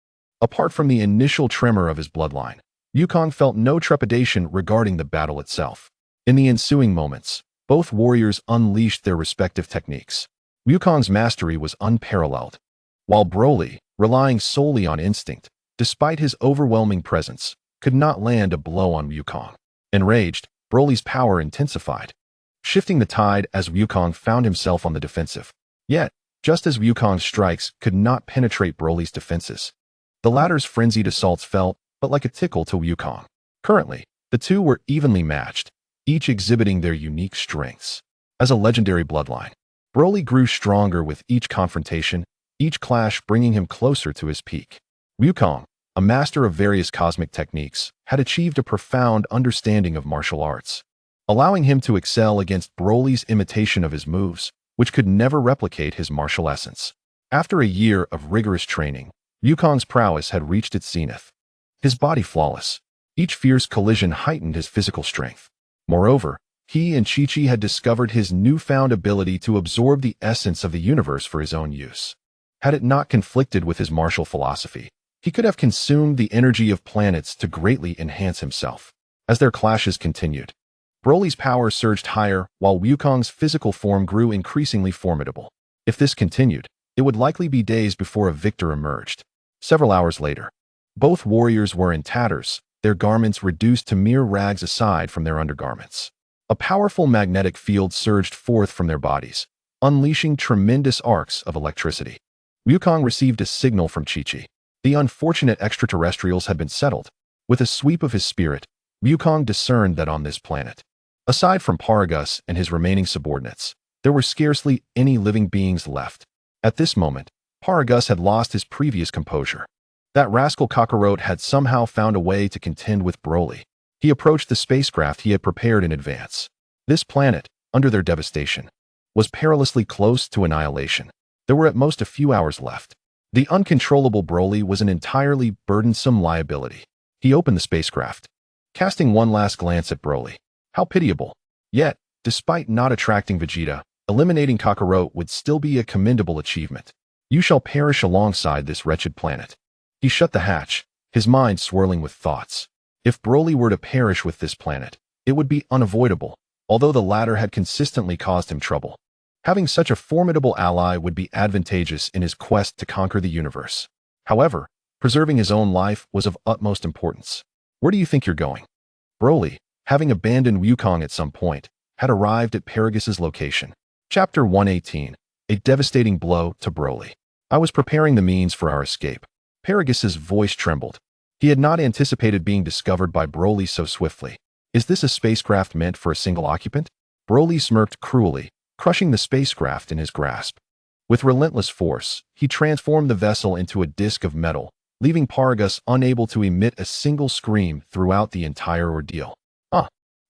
Speaker 1: Apart from the initial tremor of his bloodline, Wukong felt no trepidation regarding the battle itself. In the ensuing moments, both warriors unleashed their respective techniques. Wukong's mastery was unparalleled, while Broly, relying solely on instinct, despite his overwhelming presence, could not land a blow on Wukong. Enraged, Broly's power intensified, shifting the tide as Wukong found himself on the defensive. Yet, just as Wukong's strikes could not penetrate Broly's defenses, the latter's frenzied assaults felt but like a tickle to Wukong. Currently, the two were evenly matched, each exhibiting their unique strengths. As a legendary bloodline, Broly grew stronger with each confrontation, each clash bringing him closer to his peak. Wukong, a master of various cosmic techniques, had achieved a profound understanding of martial arts, allowing him to excel against Broly's imitation of his moves, which could never replicate his martial essence. After a year of rigorous training, Wukong's prowess had reached its zenith. His body flawless, each fierce collision heightened his physical strength. Moreover, he and Chi-Chi had discovered his newfound ability to absorb the essence of the universe for his own use. Had it not conflicted with his martial philosophy, he could have consumed the energy of planets to greatly enhance himself. As their clashes continued, Broly's power surged higher while Wukong's physical form grew increasingly formidable. If this continued, it would likely be days before a victor emerged. Several hours later, both warriors were in tatters, their garments reduced to mere rags aside from their undergarments. A powerful magnetic field surged forth from their bodies, unleashing tremendous arcs of electricity. Wukong received a signal from Chi-Chi. The unfortunate extraterrestrials had been settled. With a sweep of his spirit, Wukong discerned that on this planet, aside from Paragus and his remaining subordinates, there were scarcely any living beings left. At this moment, Paragus had lost his previous composure. That rascal Kakarot had somehow found a way to contend with Broly. He approached the spacecraft he had prepared in advance. This planet, under their devastation, was perilously close to annihilation. There were at most a few hours left. The uncontrollable Broly was an entirely burdensome liability. He opened the spacecraft, casting one last glance at Broly. How pitiable. Yet, despite not attracting Vegeta, eliminating Kakarot would still be a commendable achievement. You shall perish alongside this wretched planet. He shut the hatch, his mind swirling with thoughts. If Broly were to perish with this planet, it would be unavoidable, although the latter had consistently caused him trouble. Having such a formidable ally would be advantageous in his quest to conquer the universe. However, preserving his own life was of utmost importance. Where do you think you're going? Broly, having abandoned Wukong at some point, had arrived at Paragus's location. Chapter 118, A Devastating Blow to Broly. I was preparing the means for our escape. Paragus's voice trembled. He had not anticipated being discovered by Broly so swiftly. Is this a spacecraft meant for a single occupant? Broly smirked cruelly, crushing the spacecraft in his grasp. With relentless force, he transformed the vessel into a disc of metal, leaving Paragus unable to emit a single scream throughout the entire ordeal.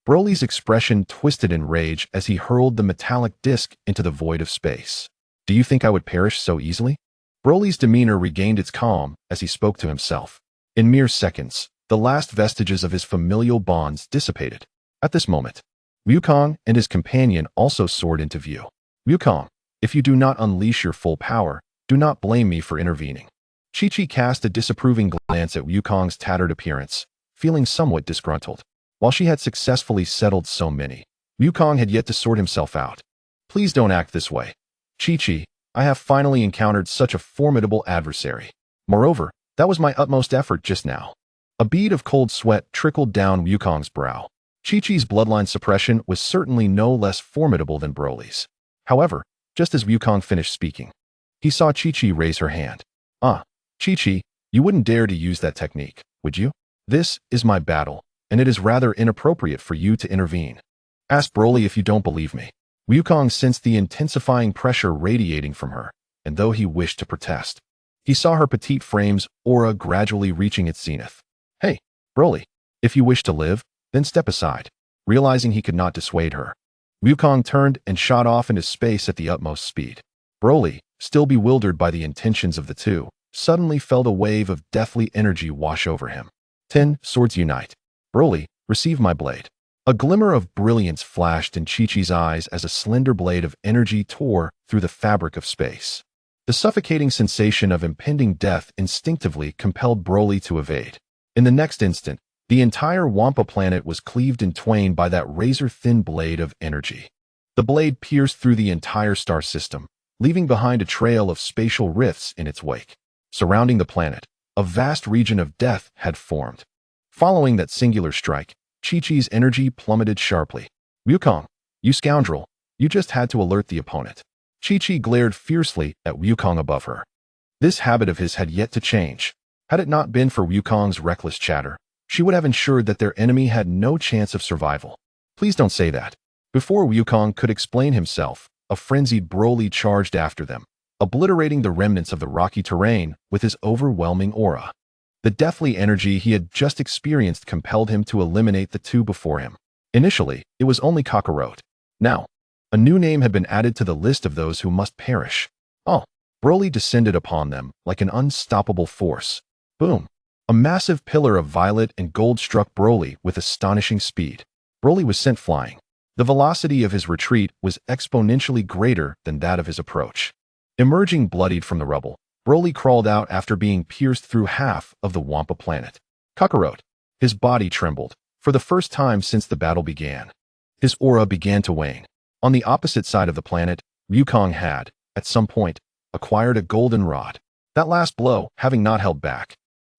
Speaker 1: Broly's expression twisted in rage as he hurled the metallic disc into the void of space. Do you think I would perish so easily? Broly's demeanor regained its calm as he spoke to himself. In mere seconds, the last vestiges of his familial bonds dissipated. At this moment, Wukong and his companion also soared into view. Wukong, if you do not unleash your full power, do not blame me for intervening. Chi-Chi cast a disapproving glance at Wukong's tattered appearance, feeling somewhat disgruntled. While she had successfully settled so many, Wukong had yet to sort himself out. Please don't act this way. Chi-Chi, I have finally encountered such a formidable adversary. Moreover, that was my utmost effort just now. A bead of cold sweat trickled down Wukong's brow. Chi-Chi's bloodline suppression was certainly no less formidable than Broly's. However, just as Wukong finished speaking, he saw Chi-Chi raise her hand. Chi-Chi, you wouldn't dare to use that technique, would you? This is my battle, and it is rather inappropriate for you to intervene. Ask Broly if you don't believe me. Wukong sensed the intensifying pressure radiating from her, and though he wished to protest, He saw her petite frame's aura gradually reaching its zenith. Hey, Broly, if you wish to live, then step aside. Realizing he could not dissuade her, Wukong turned and shot off into space at the utmost speed. Broly, still bewildered by the intentions of the two, suddenly felt a wave of deathly energy wash over him. 10 swords unite. Broly, receive my blade. A glimmer of brilliance flashed in Chi-Chi's eyes as a slender blade of energy tore through the fabric of space. The suffocating sensation of impending death instinctively compelled Broly to evade. In the next instant, the entire Wampa planet was cleaved in twain by that razor-thin blade of energy. The blade pierced through the entire star system, leaving behind a trail of spatial rifts in its wake. Surrounding the planet, a vast region of death had formed. Following that singular strike, Chi-Chi's energy plummeted sharply. Wukong, you scoundrel, you just had to alert the opponent. Chi-Chi glared fiercely at Wukong above her. This habit of his had yet to change. Had it not been for Wukong's reckless chatter, she would have ensured that their enemy had no chance of survival. Please don't say that. Before Wukong could explain himself, a frenzied Broly charged after them, obliterating the remnants of the rocky terrain with his overwhelming aura. The deathly energy he had just experienced compelled him to eliminate the two before him. Initially, it was only Kakarot. Now, a new name had been added to the list of those who must perish. Oh, Broly descended upon them like an unstoppable force. Boom! A massive pillar of violet and gold struck Broly with astonishing speed. Broly was sent flying. The velocity of his retreat was exponentially greater than that of his approach. Emerging bloodied from the rubble, Broly crawled out after being pierced through half of the Wampa planet. Kakarot. His body trembled, for the first time since the battle began. His aura began to wane. On the opposite side of the planet, Wukong had, at some point, acquired a golden rod. That last blow, having not held back,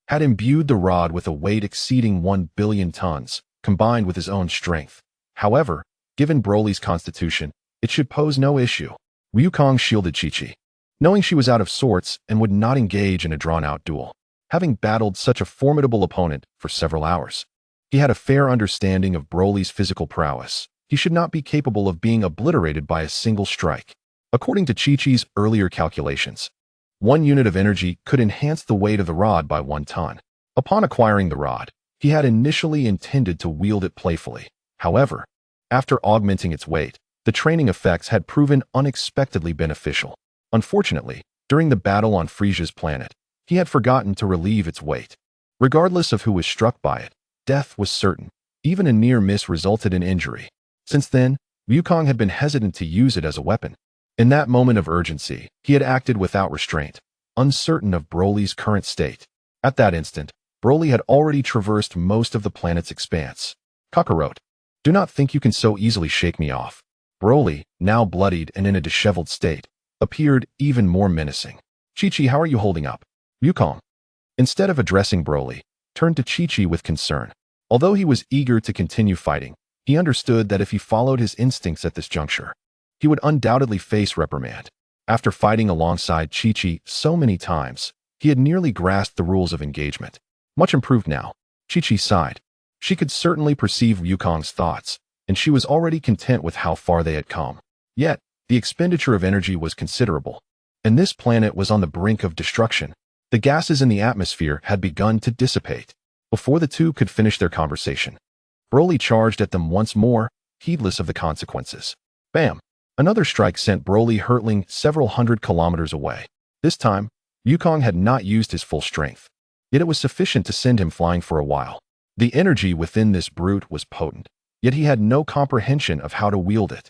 Speaker 1: had imbued the rod with a weight exceeding 1 billion tons, combined with his own strength. However, given Broly's constitution, it should pose no issue. Wukong shielded Chi-Chi, knowing she was out of sorts and would not engage in a drawn-out duel. Having battled such a formidable opponent for several hours, he had a fair understanding of Broly's physical prowess. He should not be capable of being obliterated by a single strike. According to Chi-Chi's earlier calculations, 1 unit of energy could enhance the weight of the rod by 1 ton. Upon acquiring the rod, he had initially intended to wield it playfully. However, after augmenting its weight, the training effects had proven unexpectedly beneficial. Unfortunately, during the battle on Frisia's planet, he had forgotten to relieve its weight. Regardless of who was struck by it, death was certain. Even a near miss resulted in injury. Since then, Wukong had been hesitant to use it as a weapon. In that moment of urgency, he had acted without restraint, uncertain of Broly's current state. At that instant, Broly had already traversed most of the planet's expanse. Kakarot, do not think you can so easily shake me off. Broly, now bloodied and in a disheveled state, appeared even more menacing. Chi-Chi, how are you holding up? Wukong, instead of addressing Broly, turned to Chi-Chi with concern. Although he was eager to continue fighting, he understood that if he followed his instincts at this juncture, he would undoubtedly face reprimand. After fighting alongside Chi-Chi so many times, he had nearly grasped the rules of engagement. Much improved now. Chi-Chi sighed. She could certainly perceive Wukong's thoughts, and she was already content with how far they had come. Yet, the expenditure of energy was considerable, and this planet was on the brink of destruction. The gases in the atmosphere had begun to dissipate. Before the two could finish their conversation, Broly charged at them once more, heedless of the consequences. Bam! Another strike sent Broly hurtling several hundred kilometers away. This time, Wukong had not used his full strength, yet it was sufficient to send him flying for a while. The energy within this brute was potent, yet he had no comprehension of how to wield it.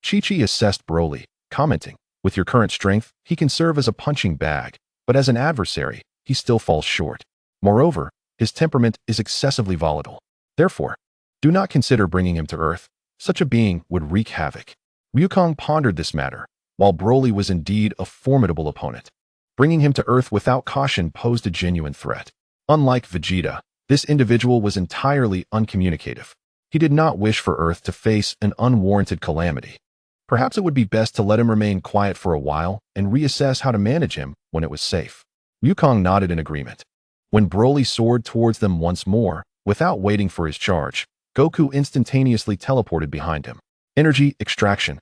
Speaker 1: Chi-Chi assessed Broly, commenting, with your current strength, he can serve as a punching bag, but as an adversary, he still falls short. Moreover, his temperament is excessively volatile. Therefore, do not consider bringing him to Earth. Such a being would wreak havoc. Wukong pondered this matter, while Broly was indeed a formidable opponent. Bringing him to Earth without caution posed a genuine threat. Unlike Vegeta, this individual was entirely uncommunicative. He did not wish for Earth to face an unwarranted calamity. Perhaps it would be best to let him remain quiet for a while and reassess how to manage him when it was safe. Wukong nodded in agreement. When Broly soared towards them once more, without waiting for his charge, Goku instantaneously teleported behind him. Energy extraction.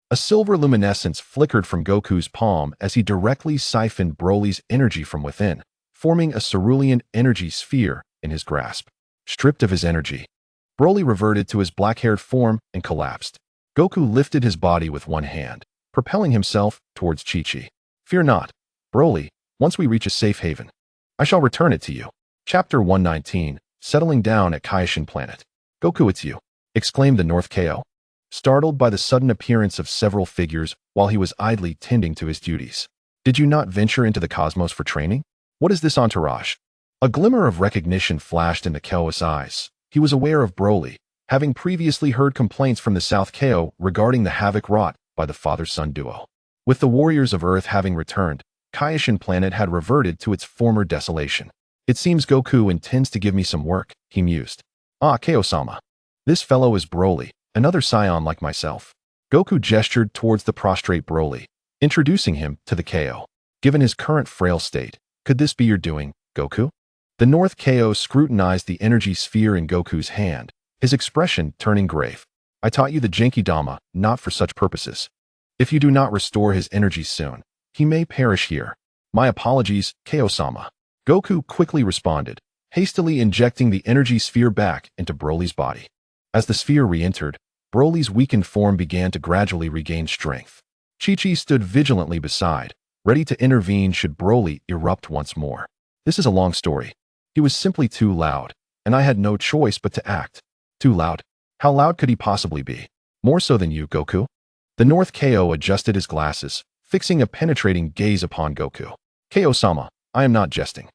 Speaker 1: A silver luminescence flickered from Goku's palm as he directly siphoned Broly's energy from within, forming a cerulean energy sphere in his grasp. Stripped of his energy, Broly reverted to his black-haired form and collapsed. Goku lifted his body with one hand, propelling himself towards Chi-Chi. Fear not, Broly, once we reach a safe haven, I shall return it to you. Chapter 119, Settling Down at Kaioshin Planet. Goku, it's you, exclaimed the North KO, startled by the sudden appearance of several figures while he was idly tending to his duties. Did you not venture into the cosmos for training? What is this entourage? A glimmer of recognition flashed in the KO's eyes. He was aware of Broly, having previously heard complaints from the South KO regarding the havoc wrought by the father-son duo. With the warriors of Earth having returned, Kaioshin Planet had reverted to its former desolation. It seems Goku intends to give me some work, he mused. Ah, KO-sama. This fellow is Broly, another scion like myself. Goku gestured towards the prostrate Broly, introducing him to the KO. Given his current frail state, could this be your doing, Goku? The North KO scrutinized the energy sphere in Goku's hand, his expression turning grave. I taught you the Genki-dama, not for such purposes. If you do not restore his energy soon, he may perish here. My apologies, KO-sama. Goku quickly responded, hastily injecting the energy sphere back into Broly's body. As the sphere re-entered, Broly's weakened form began to gradually regain strength. Chi-Chi stood vigilantly beside, ready to intervene should Broly erupt once more. This is a long story. He was simply too loud, and I had no choice but to act. Too loud? How loud could he possibly be? More so than you, Goku? The North KO adjusted his glasses, fixing a penetrating gaze upon Goku. KO-sama, I am not jesting.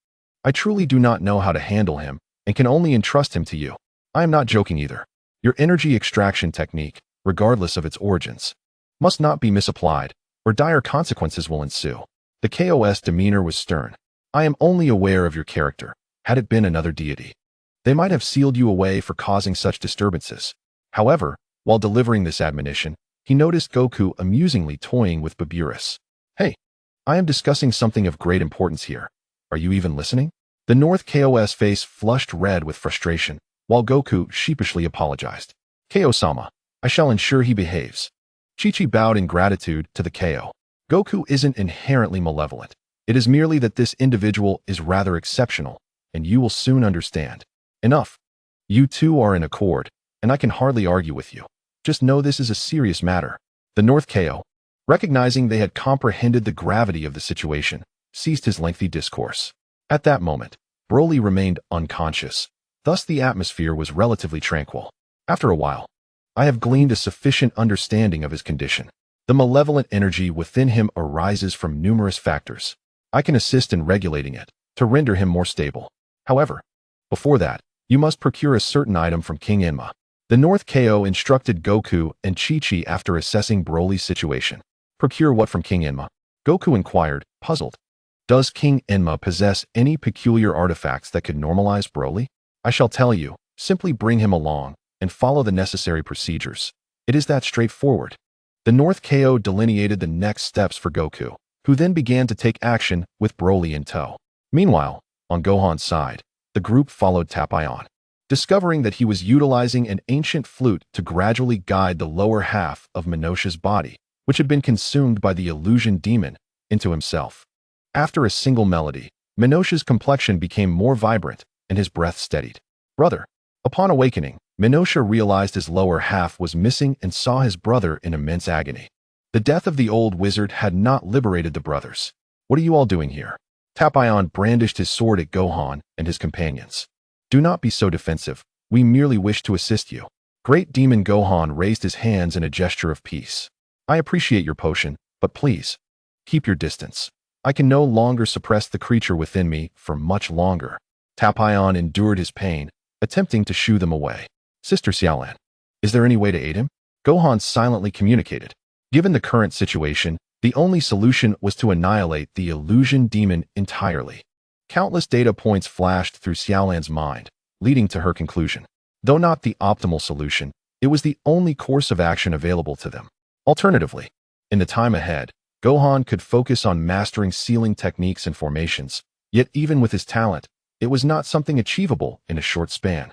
Speaker 1: I truly do not know how to handle him, and can only entrust him to you. I am not joking either. Your energy extraction technique, regardless of its origins, must not be misapplied, or dire consequences will ensue. The KO's demeanor was stern. I am only aware of your character. Had it been another deity, they might have sealed you away for causing such disturbances. However, while delivering this admonition, he noticed Goku amusingly toying with Baburus. Hey, I am discussing something of great importance here. Are you even listening? The North KO's face flushed red with frustration, while Goku sheepishly apologized. KO-sama, I shall ensure he behaves. Chi-Chi bowed in gratitude to the KO. Goku isn't inherently malevolent. It is merely that this individual is rather exceptional, and you will soon understand. Enough. You two are in accord, and I can hardly argue with you. Just know this is a serious matter. The North KO, recognizing they had comprehended the gravity of the situation, ceased his lengthy discourse. At that moment, Broly remained unconscious. Thus the atmosphere was relatively tranquil. After a while, I have gleaned a sufficient understanding of his condition. The malevolent energy within him arises from numerous factors. I can assist in regulating it, to render him more stable. However, before that, you must procure a certain item from King Enma. The North KO instructed Goku and Chi-Chi after assessing Broly's situation. Procure what from King Enma? Goku inquired, puzzled. Does King Enma possess any peculiar artifacts that could normalize Broly? I shall tell you, simply bring him along, and follow the necessary procedures. It is that straightforward. The North KO delineated the next steps for Goku, who then began to take action with Broly in tow. Meanwhile, on Gohan's side, the group followed Tapion, discovering that he was utilizing an ancient flute to gradually guide the lower half of Minosha's body, which had been consumed by the illusion demon, into himself. After a single melody, Minosha's complexion became more vibrant, and his breath steadied. Brother. Upon awakening, Minosha realized his lower half was missing and saw his brother in immense agony. The death of the old wizard had not liberated the brothers. What are you all doing here? Tapion brandished his sword at Gohan and his companions. Do not be so defensive. We merely wish to assist you. Great Demon Gohan raised his hands in a gesture of peace. I appreciate your potion, but please, keep your distance. I can no longer suppress the creature within me for much longer. Tapion endured his pain, attempting to shoo them away. Sister Xiaolan, is there any way to aid him? Gohan silently communicated. Given the current situation, the only solution was to annihilate the illusion demon entirely. Countless data points flashed through Xiaolan's mind, leading to her conclusion. Though not the optimal solution, it was the only course of action available to them. Alternatively, in the time ahead, Gohan could focus on mastering sealing techniques and formations, yet even with his talent, it was not something achievable in a short span.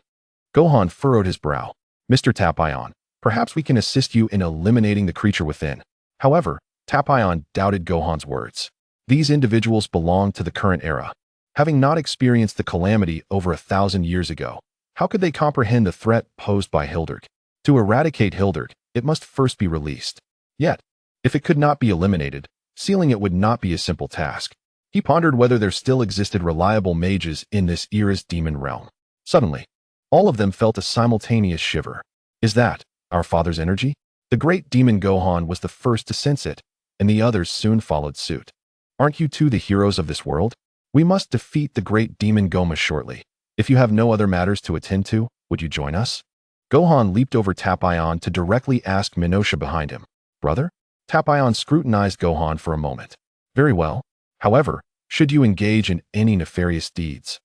Speaker 1: Gohan furrowed his brow. Mr. Tapion, perhaps we can assist you in eliminating the creature within. However, Tapion doubted Gohan's words. These individuals belonged to the current era. Having not experienced the calamity over 1,000 years ago, how could they comprehend the threat posed by Hildurg? To eradicate Hildurg, it must first be released. Yet, if it could not be eliminated, sealing it would not be a simple task. He pondered whether there still existed reliable mages in this era's demon realm. Suddenly, all of them felt a simultaneous shiver. Is that our father's energy? The great demon Gohan was the first to sense it, and the others soon followed suit. Aren't you two the heroes of this world? We must defeat the great demon Goma shortly. If you have no other matters to attend to, would you join us? Gohan leaped over Tapion to directly ask Minosha behind him. Brother? Tapion scrutinized Gohan for a moment. Very well. However, should you engage in any nefarious deeds,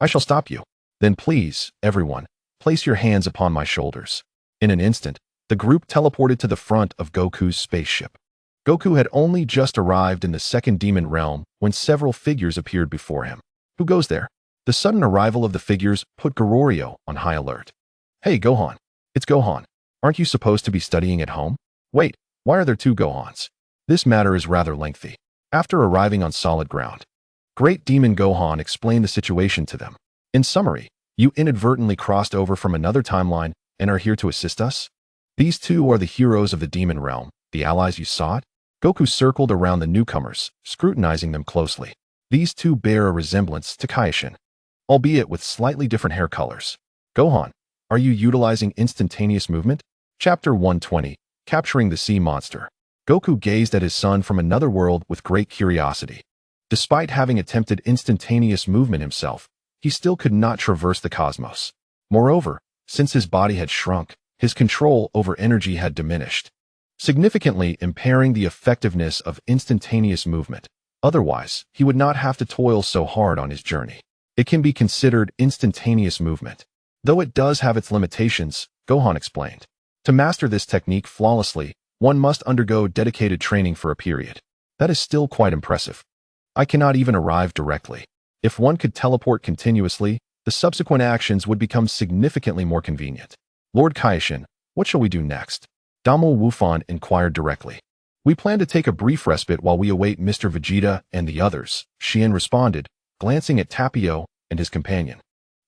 Speaker 1: I shall stop you. Then please, everyone, place your hands upon my shoulders. In an instant, the group teleported to the front of Goku's spaceship. Goku had only just arrived in the second demon realm when several figures appeared before him. Who goes there? The sudden arrival of the figures put Gororio on high alert. Hey, Gohan. It's Gohan. Aren't you supposed to be studying at home? Wait, why are there two Gohans? This matter is rather lengthy. After arriving on solid ground, Great Demon Gohan explained the situation to them. In summary, you inadvertently crossed over from another timeline and are here to assist us? These two are the heroes of the demon realm, the allies you sought? Goku circled around the newcomers, scrutinizing them closely. These two bear a resemblance to Kaioshin, albeit with slightly different hair colors. Gohan, are you utilizing instantaneous movement? Chapter 120, Capturing the Sea Monster. Goku gazed at his son from another world with great curiosity. Despite having attempted instantaneous movement himself, he still could not traverse the cosmos. Moreover, since his body had shrunk, his control over energy had diminished, significantly impairing the effectiveness of instantaneous movement. Otherwise, he would not have to toil so hard on his journey. It can be considered instantaneous movement, though it does have its limitations, Gohan explained. To master this technique flawlessly, one must undergo dedicated training for a period. That is still quite impressive. I cannot even arrive directly. If one could teleport continuously, the subsequent actions would become significantly more convenient. Lord Kaioshin, what shall we do next? Damo Wufan inquired directly. We plan to take a brief respite while we await Mr. Vegeta and the others, Xian responded, glancing at Tapio and his companion,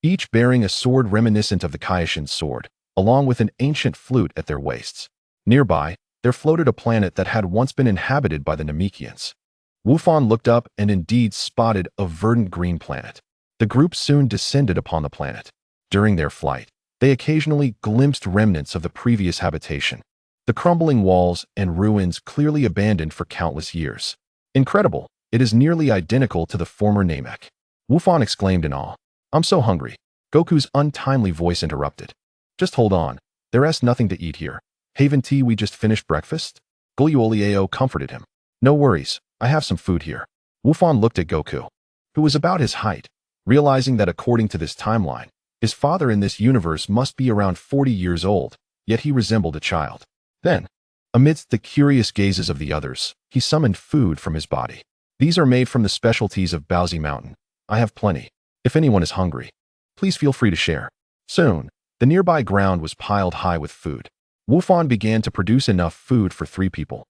Speaker 1: each bearing a sword reminiscent of the Kaioshin's sword, along with an ancient flute at their waists. Nearby, there floated a planet that had once been inhabited by the Namekians. Wufan looked up and indeed spotted a verdant green planet. The group soon descended upon the planet. During their flight, they occasionally glimpsed remnants of the previous habitation, the crumbling walls and ruins clearly abandoned for countless years. Incredible, it is nearly identical to the former Namek. Wufan exclaimed in awe. I'm so hungry. Goku's untimely voice interrupted. Just hold on, there's nothing to eat here. Haven't we just finished breakfast? Gullioleo comforted him. No worries, I have some food here. Wufan looked at Goku, who was about his height, realizing that according to this timeline, his father in this universe must be around 40 years old, yet he resembled a child. Then, amidst the curious gazes of the others, he summoned food from his body. These are made from the specialties of Baozi Mountain. I have plenty. If anyone is hungry, please feel free to share. Soon, the nearby ground was piled high with food. Wufan began to produce enough food for 3 people,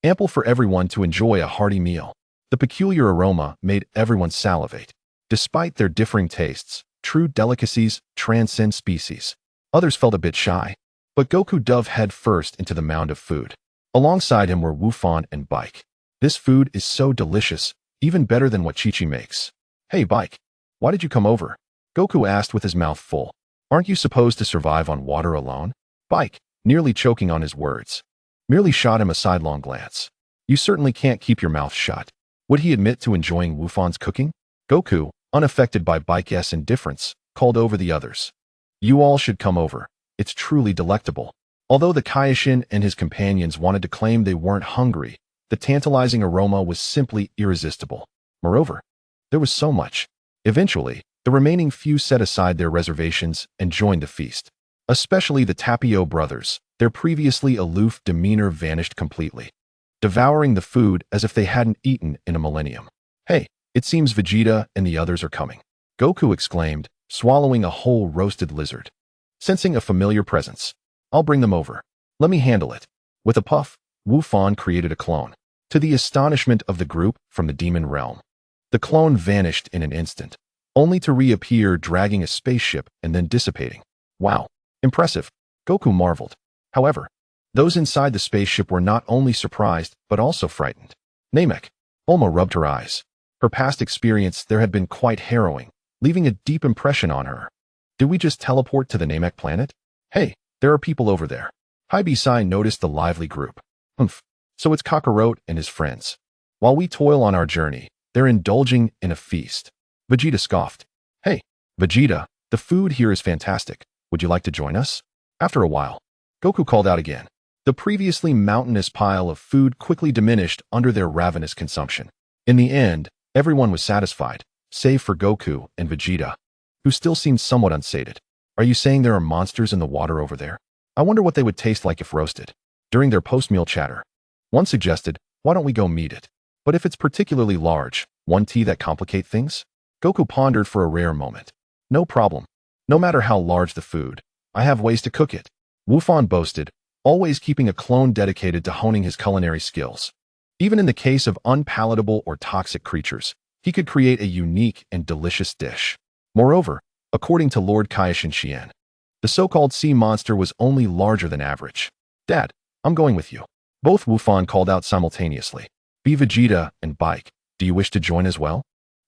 Speaker 1: ample for everyone to enjoy a hearty meal. The peculiar aroma made everyone salivate. Despite their differing tastes, true delicacies transcend species. Others felt a bit shy, but Goku dove head first into the mound of food. Alongside him were Wufan and Bike. This food is so delicious, even better than what Chi-Chi makes. Hey Bike, why did you come over? Goku asked with his mouth full. Aren't you supposed to survive on water alone? Bike, nearly choking on his words, merely shot him a sidelong glance. You certainly can't keep your mouth shut. Would he admit to enjoying Wufan's cooking? Goku, unaffected by Bike's indifference, called over the others. You all should come over. It's truly delectable. Although the Kaioshin and his companions wanted to claim they weren't hungry, the tantalizing aroma was simply irresistible. Moreover, there was so much. Eventually, the remaining few set aside their reservations and joined the feast. Especially the Tapio brothers, their previously aloof demeanor vanished completely, devouring the food as if they hadn't eaten in a millennium. Hey, it seems Vegeta and the others are coming. Goku exclaimed, swallowing a whole roasted lizard. Sensing a familiar presence. I'll bring them over. Let me handle it. With a puff, Wufan created a clone. To the astonishment of the group from the demon realm, the clone vanished in an instant, only to reappear dragging a spaceship and then dissipating. Wow, impressive, Goku marveled. However, those inside the spaceship were not only surprised but also frightened. Namek, Bulma rubbed her eyes. Her past experience there had been quite harrowing, leaving a deep impression on her. Did we just teleport to the Namek planet? Hey, there are people over there. Haibisai noticed the lively group. Humph, so it's Kakarot and his friends. While we toil on our journey, they're indulging in a feast. Vegeta scoffed. Hey, Vegeta, the food here is fantastic. Would you like to join us? After a while, Goku called out again. The previously mountainous pile of food quickly diminished under their ravenous consumption. In the end, everyone was satisfied, save for Goku and Vegeta, who still seemed somewhat unsated. Are you saying there are monsters in the water over there? I wonder what they would taste like if roasted. During their post-meal chatter, one suggested, why don't we go meet it? But if it's particularly large, one tea that complicate things? Goku pondered for a rare moment. No problem. No matter how large the food, I have ways to cook it. Wufan boasted, always keeping a clone dedicated to honing his culinary skills. Even in the case of unpalatable or toxic creatures, he could create a unique and delicious dish. Moreover, according to Lord Kaioshin Xian, the so-called sea monster was only larger than average. Dad, I'm going with you. Both Wufan called out simultaneously. Be Vegeta and Bike, do you wish to join as well?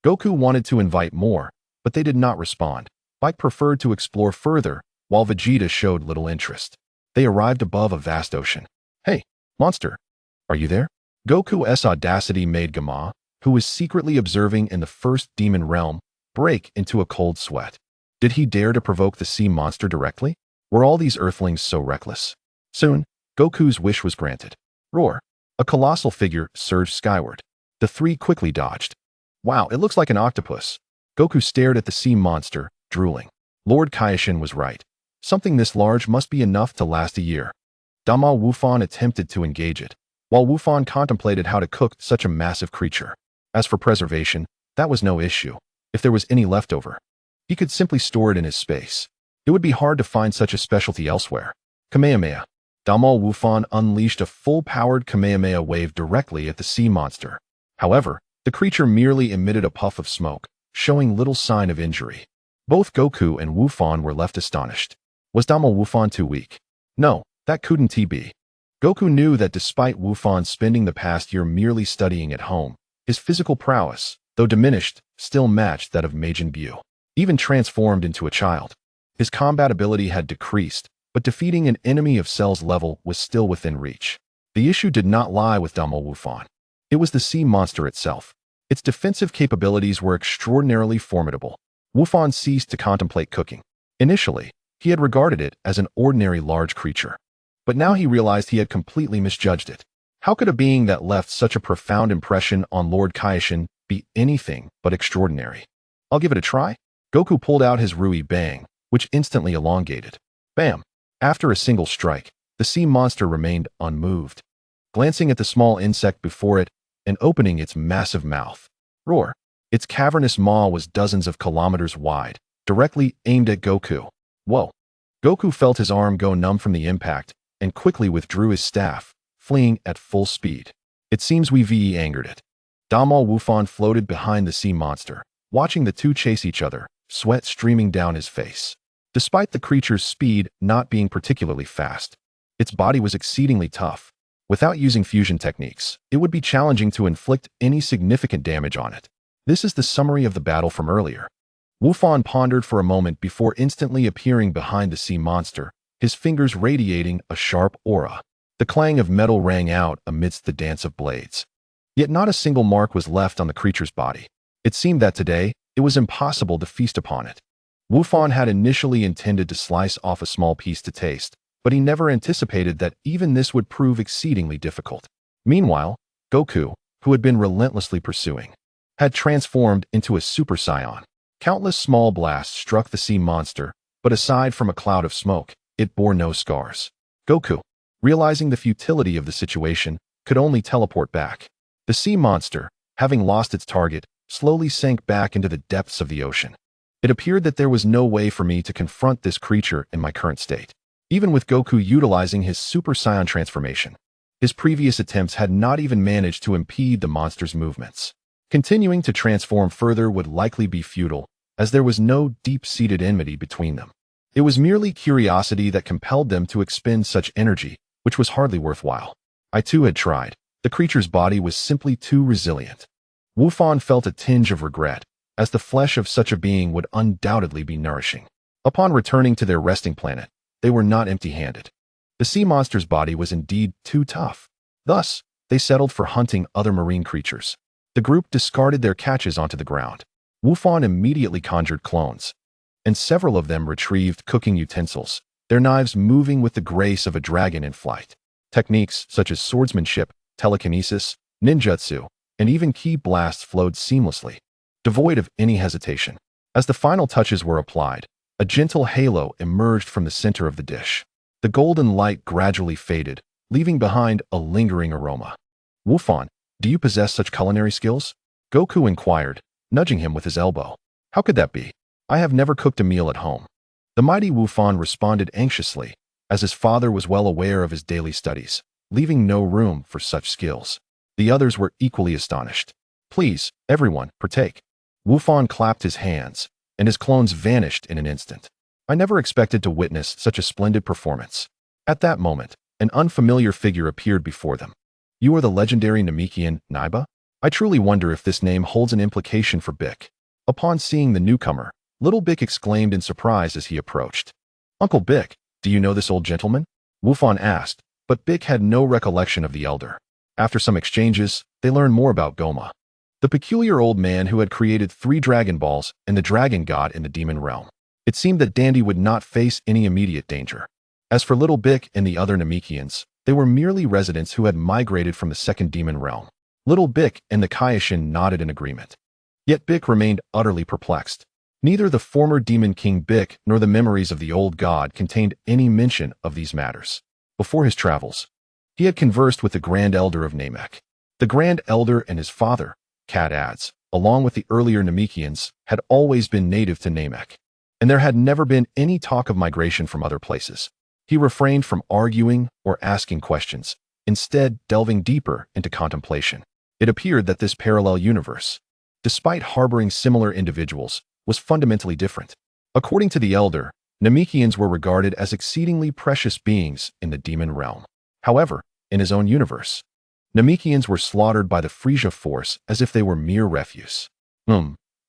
Speaker 1: Goku wanted to invite more, but they did not respond. Bike preferred to explore further, while Vegeta showed little interest. They arrived above a vast ocean. Hey, monster, are you there? Goku's audacity made Gama, who was secretly observing in the first demon realm, break into a cold sweat. Did he dare to provoke the sea monster directly? Were all these earthlings so reckless? Soon, Goku's wish was granted. Roar! A colossal figure surged skyward. The three quickly dodged. Wow, it looks like an octopus. Goku stared at the sea monster, drooling. Lord Kaioshin was right. Something this large must be enough to last a year. Dama Wufan attempted to engage it, while Wufan contemplated how to cook such a massive creature. As for preservation, that was no issue. If there was any leftover, he could simply store it in his space. It would be hard to find such a specialty elsewhere. Kamehameha. Dama Wufan unleashed a full-powered Kamehameha wave directly at the sea monster. However, the creature merely emitted a puff of smoke, showing little sign of injury. Both Goku and Wufan were left astonished. Was Dama Wufan too weak? No, that couldn't be. Goku knew that despite Wufan spending the past year merely studying at home, his physical prowess, though diminished, still matched that of Majin Buu. Even transformed into a child, his combat ability had decreased, but defeating an enemy of Cell's level was still within reach. The issue did not lie with Dama Wufan. It was the sea monster itself. Its defensive capabilities were extraordinarily formidable. Wufan ceased to contemplate cooking. Initially, he had regarded it as an ordinary large creature. But now he realized he had completely misjudged it. How could a being that left such a profound impression on Lord Kaioshin be anything but extraordinary? I'll give it a try. Goku pulled out his Rui Bang, which instantly elongated. Bam! After a single strike, the sea monster remained unmoved, glancing at the small insect before it and opening its massive mouth. Roar! Its cavernous maw was dozens of kilometers wide, directly aimed at Goku. Whoa! Goku felt his arm go numb from the impact and quickly withdrew his staff, fleeing at full speed. It seems we VE angered it. Dama Wufan floated behind the sea monster, watching the two chase each other, sweat streaming down his face. Despite the creature's speed not being particularly fast, its body was exceedingly tough. Without using fusion techniques, it would be challenging to inflict any significant damage on it. This is the summary of the battle from earlier. Wufan pondered for a moment before instantly appearing behind the sea monster, his fingers radiating a sharp aura. The clang of metal rang out amidst the dance of blades. Yet not a single mark was left on the creature's body. It seemed that today, it was impossible to feast upon it. Wufan had initially intended to slice off a small piece to taste, but he never anticipated that even this would prove exceedingly difficult. Meanwhile, Goku, who had been relentlessly pursuing, had transformed into a Super Saiyan. Countless small blasts struck the sea monster, but aside from a cloud of smoke, it bore no scars. Goku, realizing the futility of the situation, could only teleport back. The sea monster, having lost its target, slowly sank back into the depths of the ocean. It appeared that there was no way for me to confront this creature in my current state. Even with Goku utilizing his Super Saiyan transformation, His previous attempts had not even managed to impede the monster's movements. Continuing to transform further would likely be futile, as there was no deep-seated enmity between them. It was merely curiosity that compelled them to expend such energy, which was hardly worthwhile. I too had tried. The creature's body was simply too resilient. Wufan felt a tinge of regret, as the flesh of such a being would undoubtedly be nourishing. Upon returning to their resting planet, they were not empty-handed. The sea monster's body was indeed too tough. Thus, they settled for hunting other marine creatures. The group discarded their catches onto the ground. Wufan immediately conjured clones, and several of them retrieved cooking utensils, their knives moving with the grace of a dragon in flight. Techniques such as swordsmanship, telekinesis, ninjutsu, and even ki blasts flowed seamlessly, devoid of any hesitation. As the final touches were applied, a gentle halo emerged from the center of the dish. The golden light gradually faded, leaving behind a lingering aroma. Wufan, do you possess such culinary skills? Goku inquired, nudging him with his elbow. How could that be? I have never cooked a meal at home. The mighty Wufan responded anxiously, as his father was well aware of his daily studies, leaving no room for such skills. The others were equally astonished. Please, everyone, partake. Wufan clapped his hands, and his clones vanished in an instant. I never expected to witness such a splendid performance. At that moment, an unfamiliar figure appeared before them. You are the legendary Namekian, Naiba? I truly wonder if this name holds an implication for Bick. Upon seeing the newcomer, little Bick exclaimed in surprise as he approached. Uncle Bick, do you know this old gentleman? Wufan asked, but Bick had no recollection of the elder. After some exchanges, they learned more about Goma, the peculiar old man who had created 3 Dragon Balls and the Dragon God in the demon realm. It seemed that Dandy would not face any immediate danger. As for little Bick and the other Namekians, they were merely residents who had migrated from the second demon realm. Little Bick and the Kaioshin nodded in agreement. Yet Bick remained utterly perplexed. Neither the former demon king Bick nor the memories of the old god contained any mention of these matters. Before his travels, he had conversed with the Grand Elder of Namek. The Grand Elder and his father, Cat adds, along with the earlier Namekians, had always been native to Namek, and there had never been any talk of migration from other places. He refrained from arguing or asking questions, instead delving deeper into contemplation. It appeared that this parallel universe, despite harboring similar individuals, was fundamentally different. According to the Elder, Namekians were regarded as exceedingly precious beings in the demon realm. However, in his own universe, Namekians were slaughtered by the Frisia force as if they were mere refuse.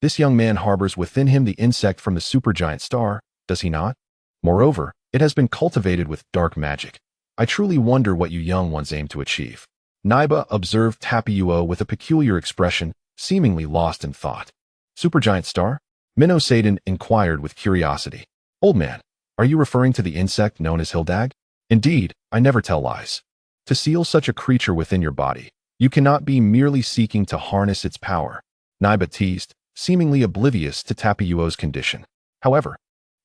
Speaker 1: This young man harbors within him the insect from the supergiant star, does he not? Moreover, it has been cultivated with dark magic. I truly wonder what you young ones aim to achieve. Naiba observed Tapioh with a peculiar expression, seemingly lost in thought. Supergiant star? Minnow Satan inquired with curiosity. Old man, are you referring to the insect known as Hildag? Indeed, I never tell lies. To seal such a creature within your body, you cannot be merely seeking to harness its power. Naiba teased, seemingly oblivious to Tapioh's condition. However,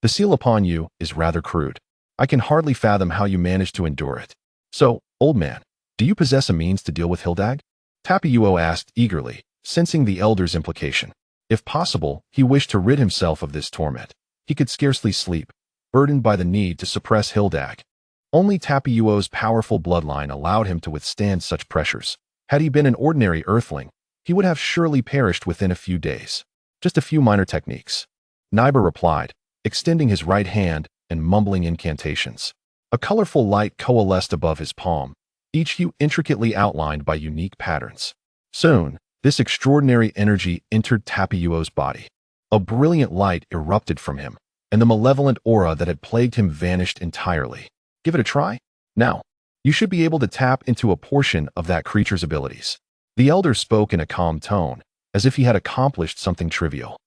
Speaker 1: the seal upon you is rather crude. I can hardly fathom how you manage to endure it. So, old man, do you possess a means to deal with Hildag? Tapioh asked eagerly, sensing the elder's implication. If possible, he wished to rid himself of this torment. He could scarcely sleep, burdened by the need to suppress Hildag. Only Tapioh's powerful bloodline allowed him to withstand such pressures. Had he been an ordinary earthling, he would have surely perished within a few days. Just a few minor techniques. Naiba replied, extending his right hand and mumbling incantations. A colorful light coalesced above his palm, each hue intricately outlined by unique patterns. Soon, this extraordinary energy entered Tapioh's body. A brilliant light erupted from him, and the malevolent aura that had plagued him vanished entirely. Give it a try? Now, you should be able to tap into a portion of that creature's abilities. The elder spoke in a calm tone, as if he had accomplished something trivial.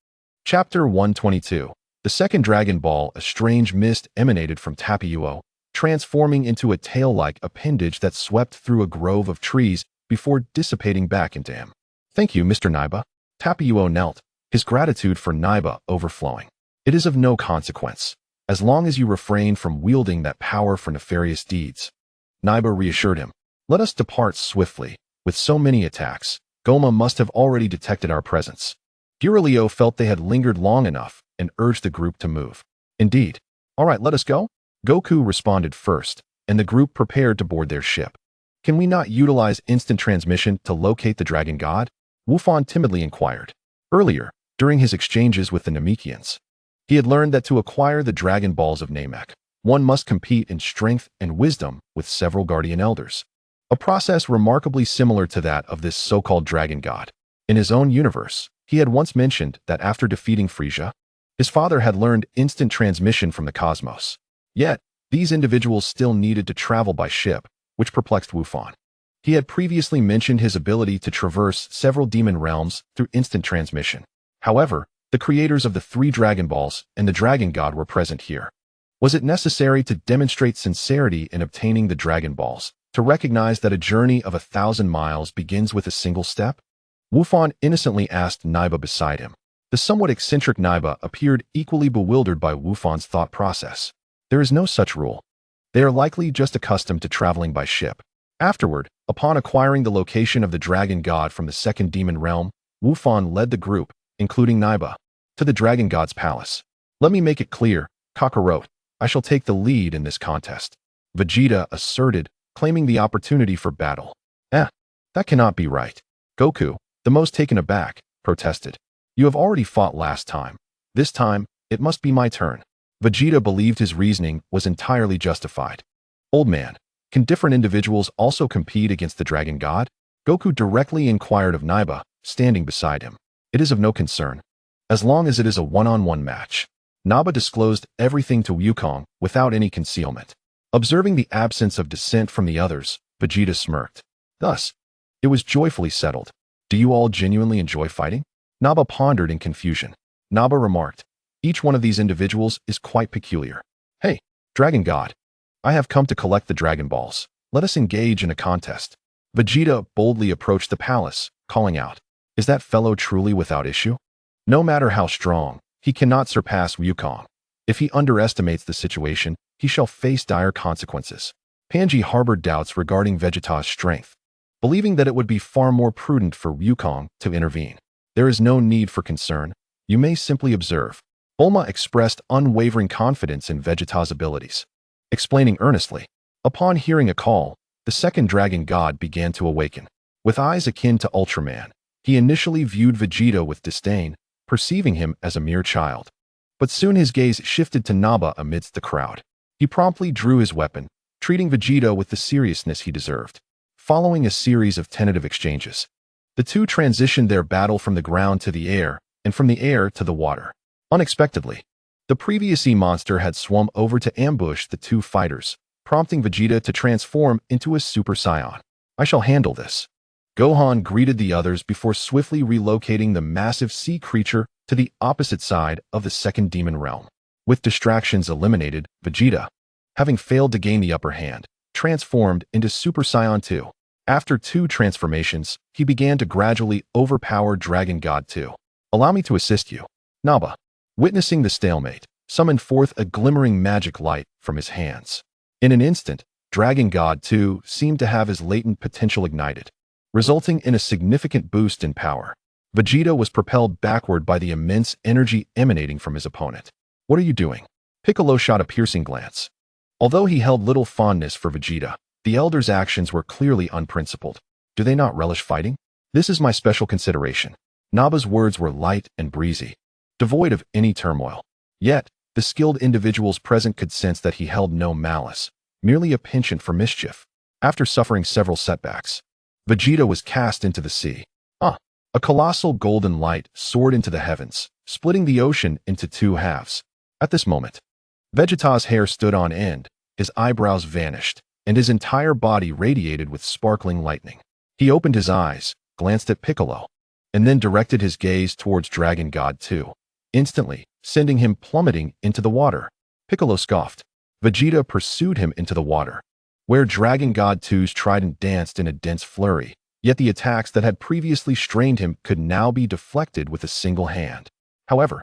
Speaker 1: Chapter 122. The second Dragon Ball, a strange mist emanated from Tapioh, transforming into a tail-like appendage that swept through a grove of trees before dissipating back into him. Thank you, Mr. Naiba. Tapioh knelt, his gratitude for Naiba overflowing. It is of no consequence, as long as you refrain from wielding that power for nefarious deeds. Naiba reassured him. Let us depart swiftly. With so many attacks, Goma must have already detected our presence. Duralio felt they had lingered long enough and urged the group to move. Indeed. All right, let us go. Goku responded first, and the group prepared to board their ship. Can we not utilize instant transmission to locate the dragon god? Wufan timidly inquired. Earlier, during his exchanges with the Namekians, he had learned that to acquire the Dragon Balls of Namek, one must compete in strength and wisdom with several guardian elders. A process remarkably similar to that of this so-called dragon god. In his own universe, he had once mentioned that after defeating Frisia, his father had learned instant transmission from the cosmos. Yet, these individuals still needed to travel by ship, which perplexed Wufan. He had previously mentioned his ability to traverse several demon realms through instant transmission. However, the creators of the 3 Dragon Balls and the Dragon God were present here. Was it necessary to demonstrate sincerity in obtaining the Dragon Balls, to recognize that a journey of 1,000 miles begins with a single step? Wufan innocently asked Naiba beside him. The somewhat eccentric Naiba appeared equally bewildered by Wufan's thought process. There is no such rule. They are likely just accustomed to traveling by ship. Afterward, upon acquiring the location of the Dragon God from the second demon realm, Wufan led the group, including Naiba, to the Dragon God's palace. Let me make it clear, Kakarot, I shall take the lead in this contest, Vegeta asserted, claiming the opportunity for battle. That cannot be right. Goku, the most taken aback, protested. You have already fought last time. This time, it must be my turn. Vegeta believed his reasoning was entirely justified. Old man, can different individuals also compete against the Dragon God? Goku directly inquired of Naiba, standing beside him. It is of no concern, as long as it is a one-on-one match. Naiba disclosed everything to Wukong without any concealment. Observing the absence of dissent from the others, Vegeta smirked. Thus, it was joyfully settled. Do you all genuinely enjoy fighting? Naiba pondered in confusion. Naiba remarked, each one of these individuals is quite peculiar. Hey, Dragon God, I have come to collect the Dragon Balls. Let us engage in a contest. Vegeta boldly approached the palace, calling out, is that fellow truly without issue? No matter how strong, he cannot surpass Wukong. If he underestimates the situation, he shall face dire consequences. Panji harbored doubts regarding Vegeta's strength, believing that it would be far more prudent for Wukong to intervene. There is no need for concern. You may simply observe. Bulma expressed unwavering confidence in Vegeta's abilities, explaining earnestly. Upon hearing a call, the second Dragon God began to awaken. With eyes akin to Ultraman, he initially viewed Vegeta with disdain, perceiving him as a mere child. But soon his gaze shifted to Naiba amidst the crowd. He promptly drew his weapon, treating Vegeta with the seriousness he deserved. Following a series of tentative exchanges, the two transitioned their battle from the ground to the air, and from the air to the water. Unexpectedly, the previous monster had swum over to ambush the two fighters, prompting Vegeta to transform into a Super Saiyan. I shall handle this. Gohan greeted the others before swiftly relocating the massive sea creature to the opposite side of the second demon realm. With distractions eliminated, Vegeta, having failed to gain the upper hand, transformed into Super Saiyan 2. After 2 transformations, he began to gradually overpower Dragon God 2. Allow me to assist you. Naiba, witnessing the stalemate, summoned forth a glimmering magic light from his hands. In an instant, Dragon God 2 seemed to have his latent potential ignited, resulting in a significant boost in power. Vegeta was propelled backward by the immense energy emanating from his opponent. What are you doing? Piccolo shot a piercing glance. Although he held little fondness for Vegeta, the elder's actions were clearly unprincipled. Do they not relish fighting? This is my special consideration. Naiba's words were light and breezy, devoid of any turmoil. Yet, the skilled individuals present could sense that he held no malice, merely a penchant for mischief. After suffering several setbacks, Vegeta was cast into the sea. A colossal golden light soared into the heavens, splitting the ocean into 2 halves. At this moment, Vegeta's hair stood on end, his eyebrows vanished, and his entire body radiated with sparkling lightning. He opened his eyes, glanced at Piccolo, and then directed his gaze towards Dragon God 2, instantly sending him plummeting into the water. Piccolo scoffed. Vegeta pursued him into the water, where Dragon God 2's trident danced in a dense flurry. Yet the attacks that had previously strained him could now be deflected with a single hand. However,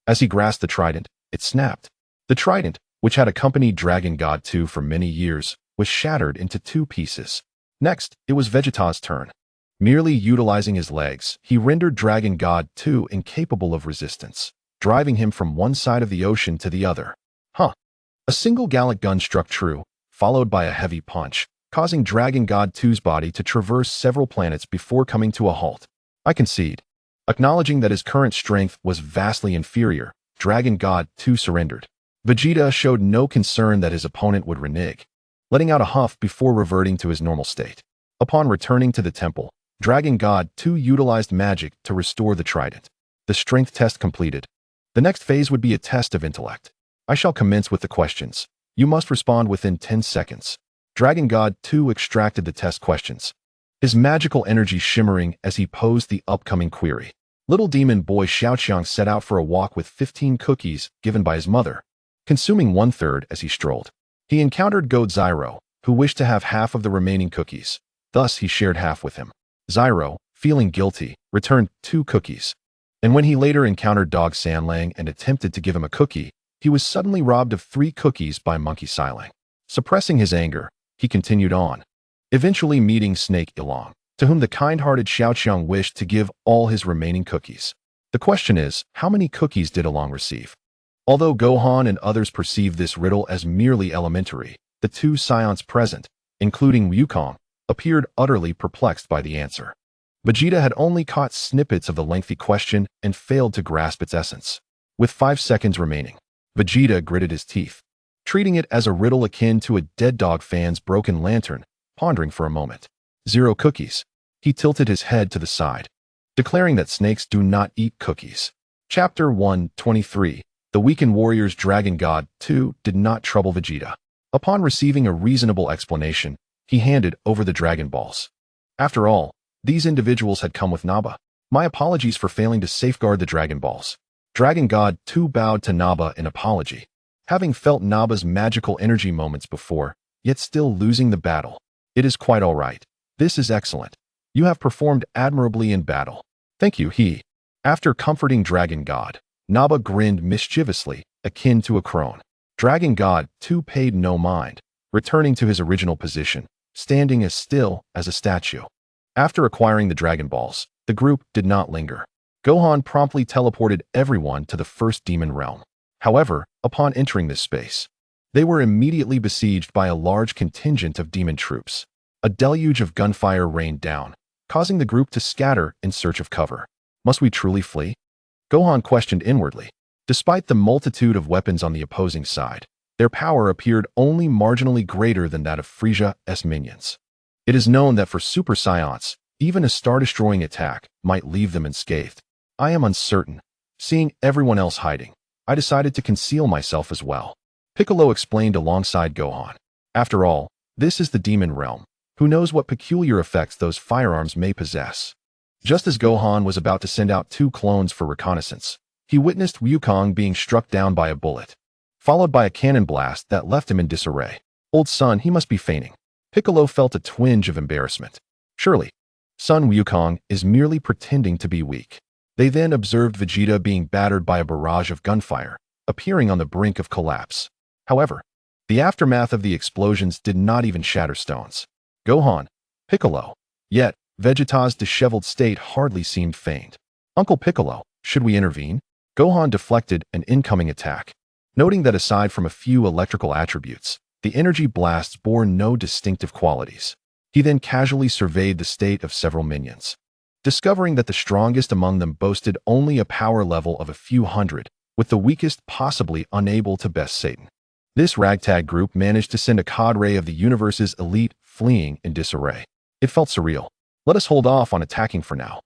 Speaker 1: as he grasped the trident, it snapped. The trident, which had accompanied Dragon God 2 for many years, was shattered into 2 pieces. Next, it was Vegeta's turn. Merely utilizing his legs, he rendered Dragon God 2 incapable of resistance, driving him from one side of the ocean to the other. A single Gallic gun struck true, followed by a heavy punch, causing Dragon God 2's body to traverse several planets before coming to a halt. I concede. Acknowledging that his current strength was vastly inferior, Dragon God 2 surrendered. Vegeta showed no concern that his opponent would renege, letting out a huff before reverting to his normal state. Upon returning to the temple, Dragon God 2 utilized magic to restore the trident. The strength test completed. The next phase would be a test of intellect. I shall commence with the questions. You must respond within 10 seconds. Dragon God 2 extracted the test questions, his magical energy shimmering as he posed the upcoming query. Little demon boy Xiaoqiang set out for a walk with 15 cookies given by his mother, consuming 1/3 as he strolled. He encountered Goat Zyro, who wished to have half of the remaining cookies. Thus, he shared half with him. Zyro, feeling guilty, returned 2 cookies. And when he later encountered Dog Sanlang and attempted to give him a cookie, he was suddenly robbed of 3 cookies by Monkey Silang. Suppressing his anger, he continued on, eventually meeting Snake Ilong, to whom the kind-hearted Xiaoqiang wished to give all his remaining cookies. The question is, how many cookies did Ilong receive? Although Gohan and others perceived this riddle as merely elementary, the 2 scions present, including Wukong, appeared utterly perplexed by the answer. Vegeta had only caught snippets of the lengthy question and failed to grasp its essence. With 5 seconds remaining, Vegeta gritted his teeth, treating it as a riddle akin to a dead dog fan's broken lantern, pondering for a moment. 0 cookies. He tilted his head to the side, declaring that snakes do not eat cookies. Chapter 123. The weakened warrior's Dragon God 2 did not trouble Vegeta. Upon receiving a reasonable explanation, he handed over the Dragon Balls. After all, these individuals had come with Naba. My apologies for failing to safeguard the Dragon Balls. Dragon God 2 bowed to Naba in apology, having felt Naba's magical energy moments before, yet still losing the battle. It is quite all right. This is excellent. You have performed admirably in battle. Thank you, he. After comforting Dragon God, Naba grinned mischievously, akin to a crone. Dragon God 2 paid no mind, returning to his original position, standing as still as a statue. After acquiring the Dragon Balls, the group did not linger. Gohan promptly teleported everyone to the first demon realm. However, upon entering this space, they were immediately besieged by a large contingent of demon troops. A deluge of gunfire rained down, causing the group to scatter in search of cover. Must we truly flee? Gohan questioned inwardly. Despite the multitude of weapons on the opposing side, their power appeared only marginally greater than that of Frieza's minions. It is known that for Super Saiyans, even a star-destroying attack might leave them unscathed. I am uncertain. Seeing everyone else hiding, I decided to conceal myself as well. Piccolo explained alongside Gohan. After all, this is the demon realm. Who knows what peculiar effects those firearms may possess? Just as Gohan was about to send out 2 clones for reconnaissance, he witnessed Wukong being struck down by a bullet, followed by a cannon blast that left him in disarray. Old son, he must be feigning. Piccolo felt a twinge of embarrassment. Surely, son Wukong is merely pretending to be weak. They then observed Vegeta being battered by a barrage of gunfire, appearing on the brink of collapse. However, the aftermath of the explosions did not even shatter stones. Gohan, Piccolo. Yet, Vegeta's disheveled state hardly seemed feigned. Uncle Piccolo, should we intervene? Gohan deflected an incoming attack, noting that aside from a few electrical attributes, the energy blasts bore no distinctive qualities. He then casually surveyed the state of several minions, discovering that the strongest among them boasted only a power level of a few hundred, with the weakest possibly unable to best Satan. This ragtag group managed to send a cadre of the universe's elite fleeing in disarray. It felt surreal. Let us hold off on attacking for now.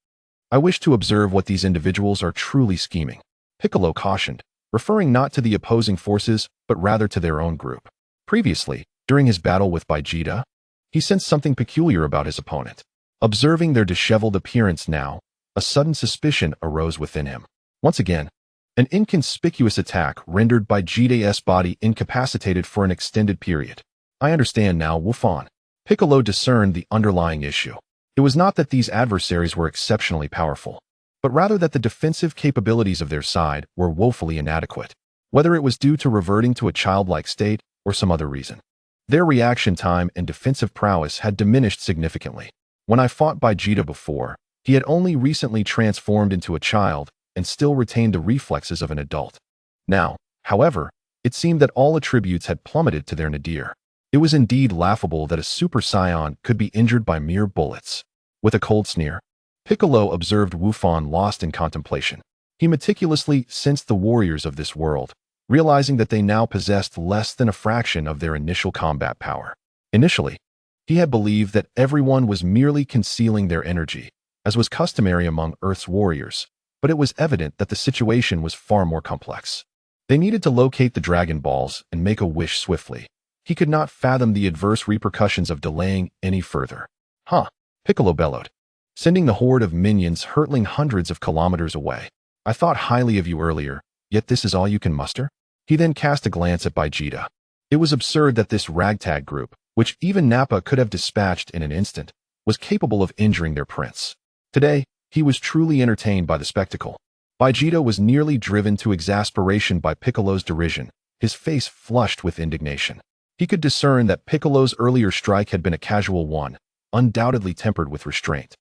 Speaker 1: I wish to observe what these individuals are truly scheming. Piccolo cautioned, referring not to the opposing forces, but rather to their own group. Previously, during his battle with Vegeta, he sensed something peculiar about his opponent. Observing their disheveled appearance now, a sudden suspicion arose within him. Once again, an inconspicuous attack rendered Vegeta's body incapacitated for an extended period. I understand now, Wufan. Piccolo discerned the underlying issue. It was not that these adversaries were exceptionally powerful, but rather that the defensive capabilities of their side were woefully inadequate, whether it was due to reverting to a childlike state or some other reason. Their reaction time and defensive prowess had diminished significantly. When I fought Vegeta before, he had only recently transformed into a child and still retained the reflexes of an adult. Now, however, it seemed that all attributes had plummeted to their nadir. It was indeed laughable that a Super Saiyan could be injured by mere bullets. With a cold sneer, Piccolo observed Wufan lost in contemplation. He meticulously sensed the warriors of this world, realizing that they now possessed less than a fraction of their initial combat power. Initially, he had believed that everyone was merely concealing their energy, as was customary among Earth's warriors, but it was evident that the situation was far more complex. They needed to locate the Dragon Balls and make a wish swiftly. He could not fathom the adverse repercussions of delaying any further. Huh, Piccolo bellowed, sending the horde of minions hurtling hundreds of kilometers away. I thought highly of you earlier, yet this is all you can muster? He then cast a glance at Vegeta. It was absurd that this ragtag group, which even Nappa could have dispatched in an instant, was capable of injuring their prince. Today, he was truly entertained by the spectacle. Vegeta was nearly driven to exasperation by Piccolo's derision, his face flushed with indignation. He could discern that Piccolo's earlier strike had been a casual one, undoubtedly tempered with restraint.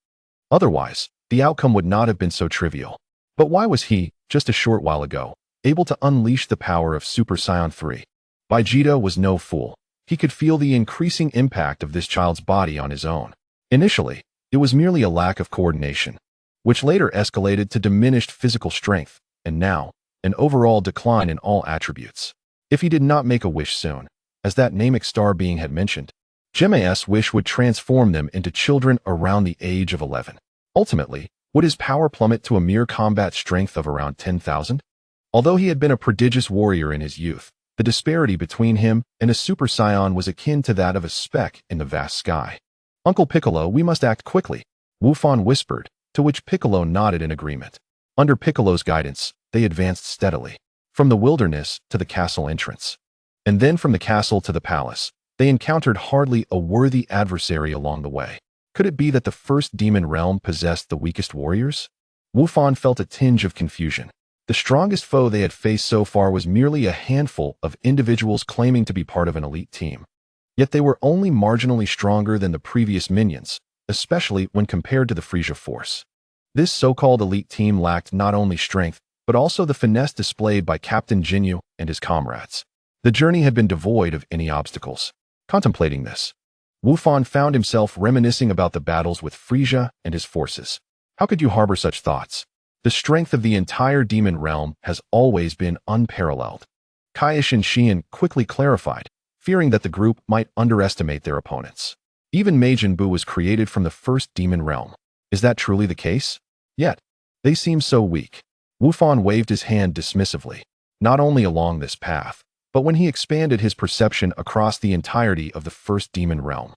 Speaker 1: Otherwise, the outcome would not have been so trivial. But why was he, just a short while ago, able to unleash the power of Super Saiyan 3? Vegeta was no fool. He could feel the increasing impact of this child's body on his own. Initially, it was merely a lack of coordination, which later escalated to diminished physical strength, and now, an overall decline in all attributes. If he did not make a wish soon, as that Namek star being had mentioned, Gemma's wish would transform them into children around the age of 11. Ultimately, would his power plummet to a mere combat strength of around 10,000? Although he had been a prodigious warrior in his youth, the disparity between him and a Super Saiyan was akin to that of a speck in the vast sky. Uncle Piccolo, we must act quickly, Wufan whispered, to which Piccolo nodded in agreement. Under Piccolo's guidance, they advanced steadily, from the wilderness to the castle entrance. And then from the castle to the palace, they encountered hardly a worthy adversary along the way. Could it be that the first demon realm possessed the weakest warriors? Wufan felt a tinge of confusion. The strongest foe they had faced so far was merely a handful of individuals claiming to be part of an elite team. Yet they were only marginally stronger than the previous minions, especially when compared to the Frieza force. This so-called elite team lacked not only strength, but also the finesse displayed by Captain Jinyu and his comrades. The journey had been devoid of any obstacles. Contemplating this, Wufan found himself reminiscing about the battles with Frieza and his forces. How could you harbor such thoughts? The strength of the entire demon realm has always been unparalleled. Kaish and Xian quickly clarified, fearing that the group might underestimate their opponents. Even Majin Buu was created from the first demon realm. Is that truly the case? Yet, they seem so weak. Wufan waved his hand dismissively, not only along this path, but when he expanded his perception across the entirety of the first demon realm.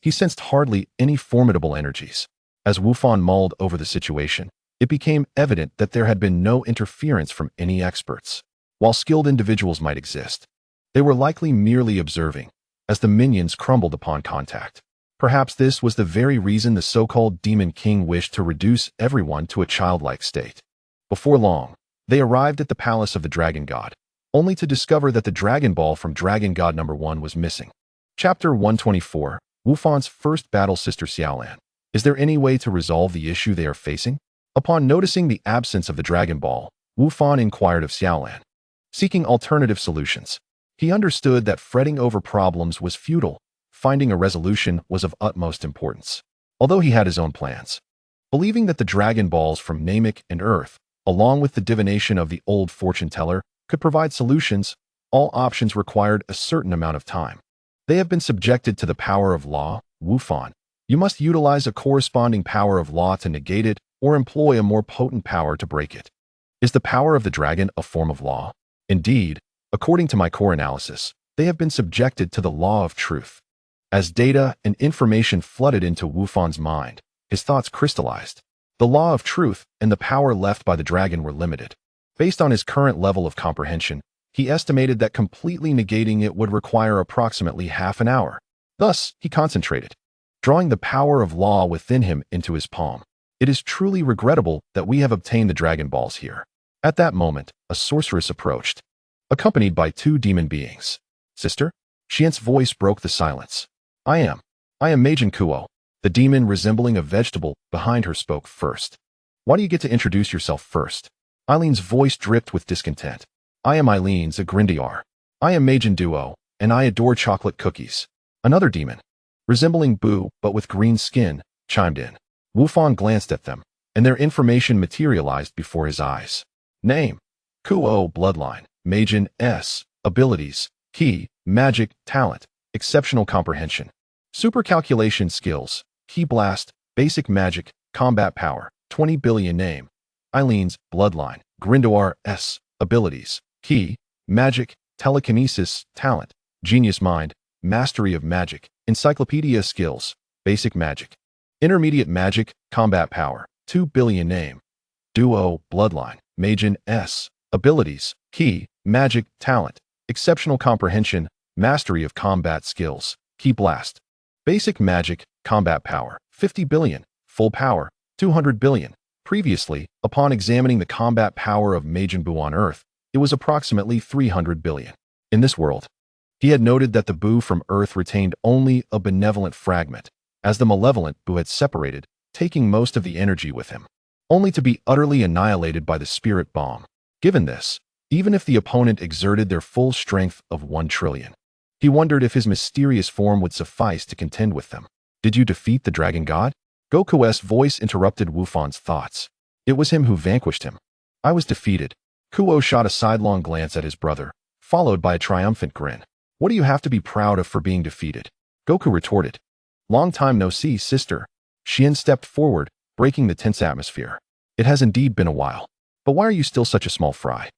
Speaker 1: He sensed hardly any formidable energies. As Wufan mulled over the situation, it became evident that there had been no interference from any experts. While skilled individuals might exist, they were likely merely observing, as the minions crumbled upon contact. Perhaps this was the very reason the so-called Demon King wished to reduce everyone to a childlike state. Before long, they arrived at the palace of the Dragon God, only to discover that the Dragon Ball from Dragon God number 1 was missing. Chapter 124, Wufan's first battle. Sister Xiaolan, is there any way to resolve the issue they are facing? Upon noticing the absence of the Dragon Ball, Wufan inquired of Xiaolan, seeking alternative solutions. He understood that fretting over problems was futile. Finding a resolution was of utmost importance. Although he had his own plans, believing that the Dragon Balls from Namek and Earth, along with the divination of the old fortune teller, could provide solutions, all options required a certain amount of time. They have been subjected to the power of law, Wufan. You must utilize a corresponding power of law to negate it, or employ a more potent power to break it. Is the power of the dragon a form of law? Indeed, according to my core analysis, they have been subjected to the law of truth. As data and information flooded into Wufan's mind, his thoughts crystallized. The law of truth and the power left by the dragon were limited. Based on his current level of comprehension, he estimated that completely negating it would require approximately half an hour. Thus, he concentrated, drawing the power of law within him into his palm. It is truly regrettable that we have obtained the Dragon Balls here. At that moment, a sorceress approached, accompanied by 2 demon beings. Sister? Xian's voice broke the silence. I am Majin Kuo. The demon resembling a vegetable behind her spoke first. Why do you get to introduce yourself first? Eileen's voice dripped with discontent. I am Eileen Zagrindiar. I am Majin Duo, and I adore chocolate cookies. Another demon, resembling Boo but with green skin, chimed in. Wufan glanced at them, and their information materialized before his eyes. Name: Kuo, bloodline, Majin S, abilities, Ki, magic, talent, exceptional comprehension, super calculation skills, Ki blast, basic magic, combat power, 20 billion. Name: Eileen's, bloodline, Grindoir S, abilities, Ki, magic, telekinesis, talent, genius mind, mastery of magic, encyclopedia skills, basic magic, intermediate magic, combat power, 2 billion. Name: Duo, bloodline, Majin S, abilities, Ki, magic, talent, exceptional comprehension, mastery of combat skills, Ki blast, basic magic, combat power, 50 billion, full power, 200 billion. Previously, upon examining the combat power of Majin Buu on Earth, it was approximately 300 billion. In this world, he had noted that the Buu from Earth retained only a benevolent fragment, as the malevolent Buu had separated, taking most of the energy with him, only to be utterly annihilated by the spirit bomb. Given this, even if the opponent exerted their full strength of 1 trillion, he wondered if his mysterious form would suffice to contend with them. Did you defeat the Dragon God? Goku's voice interrupted Wufan's thoughts. It was him who vanquished him. I was defeated. Kuo shot a sidelong glance at his brother, followed by a triumphant grin. What do you have to be proud of for being defeated? Goku retorted. Long time no see, sister. Xian stepped forward, breaking the tense atmosphere. It has indeed been a while. But why are you still such a small fry?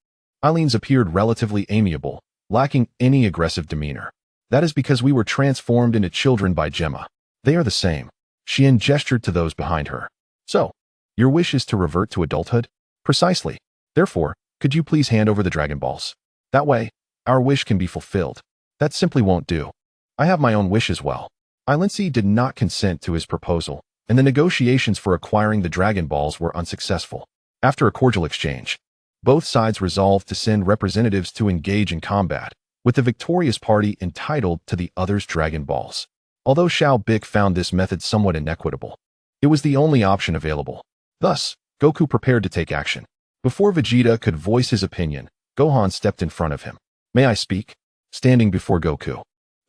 Speaker 1: Eileen's appeared relatively amiable, lacking any aggressive demeanor. That is because we were transformed into children by Gemma. They are the same. Xian gestured to those behind her. So, your wish is to revert to adulthood? Precisely. Therefore, could you please hand over the Dragon Balls? That way, our wish can be fulfilled. That simply won't do. I have my own wish as well. Eilincy did not consent to his proposal, and the negotiations for acquiring the Dragon Balls were unsuccessful. After a cordial exchange, both sides resolved to send representatives to engage in combat, with the victorious party entitled to the other's Dragon Balls. Although Xiao Bik found this method somewhat inequitable, it was the only option available. Thus, Goku prepared to take action. Before Vegeta could voice his opinion, Gohan stepped in front of him. May I speak? Standing before Goku,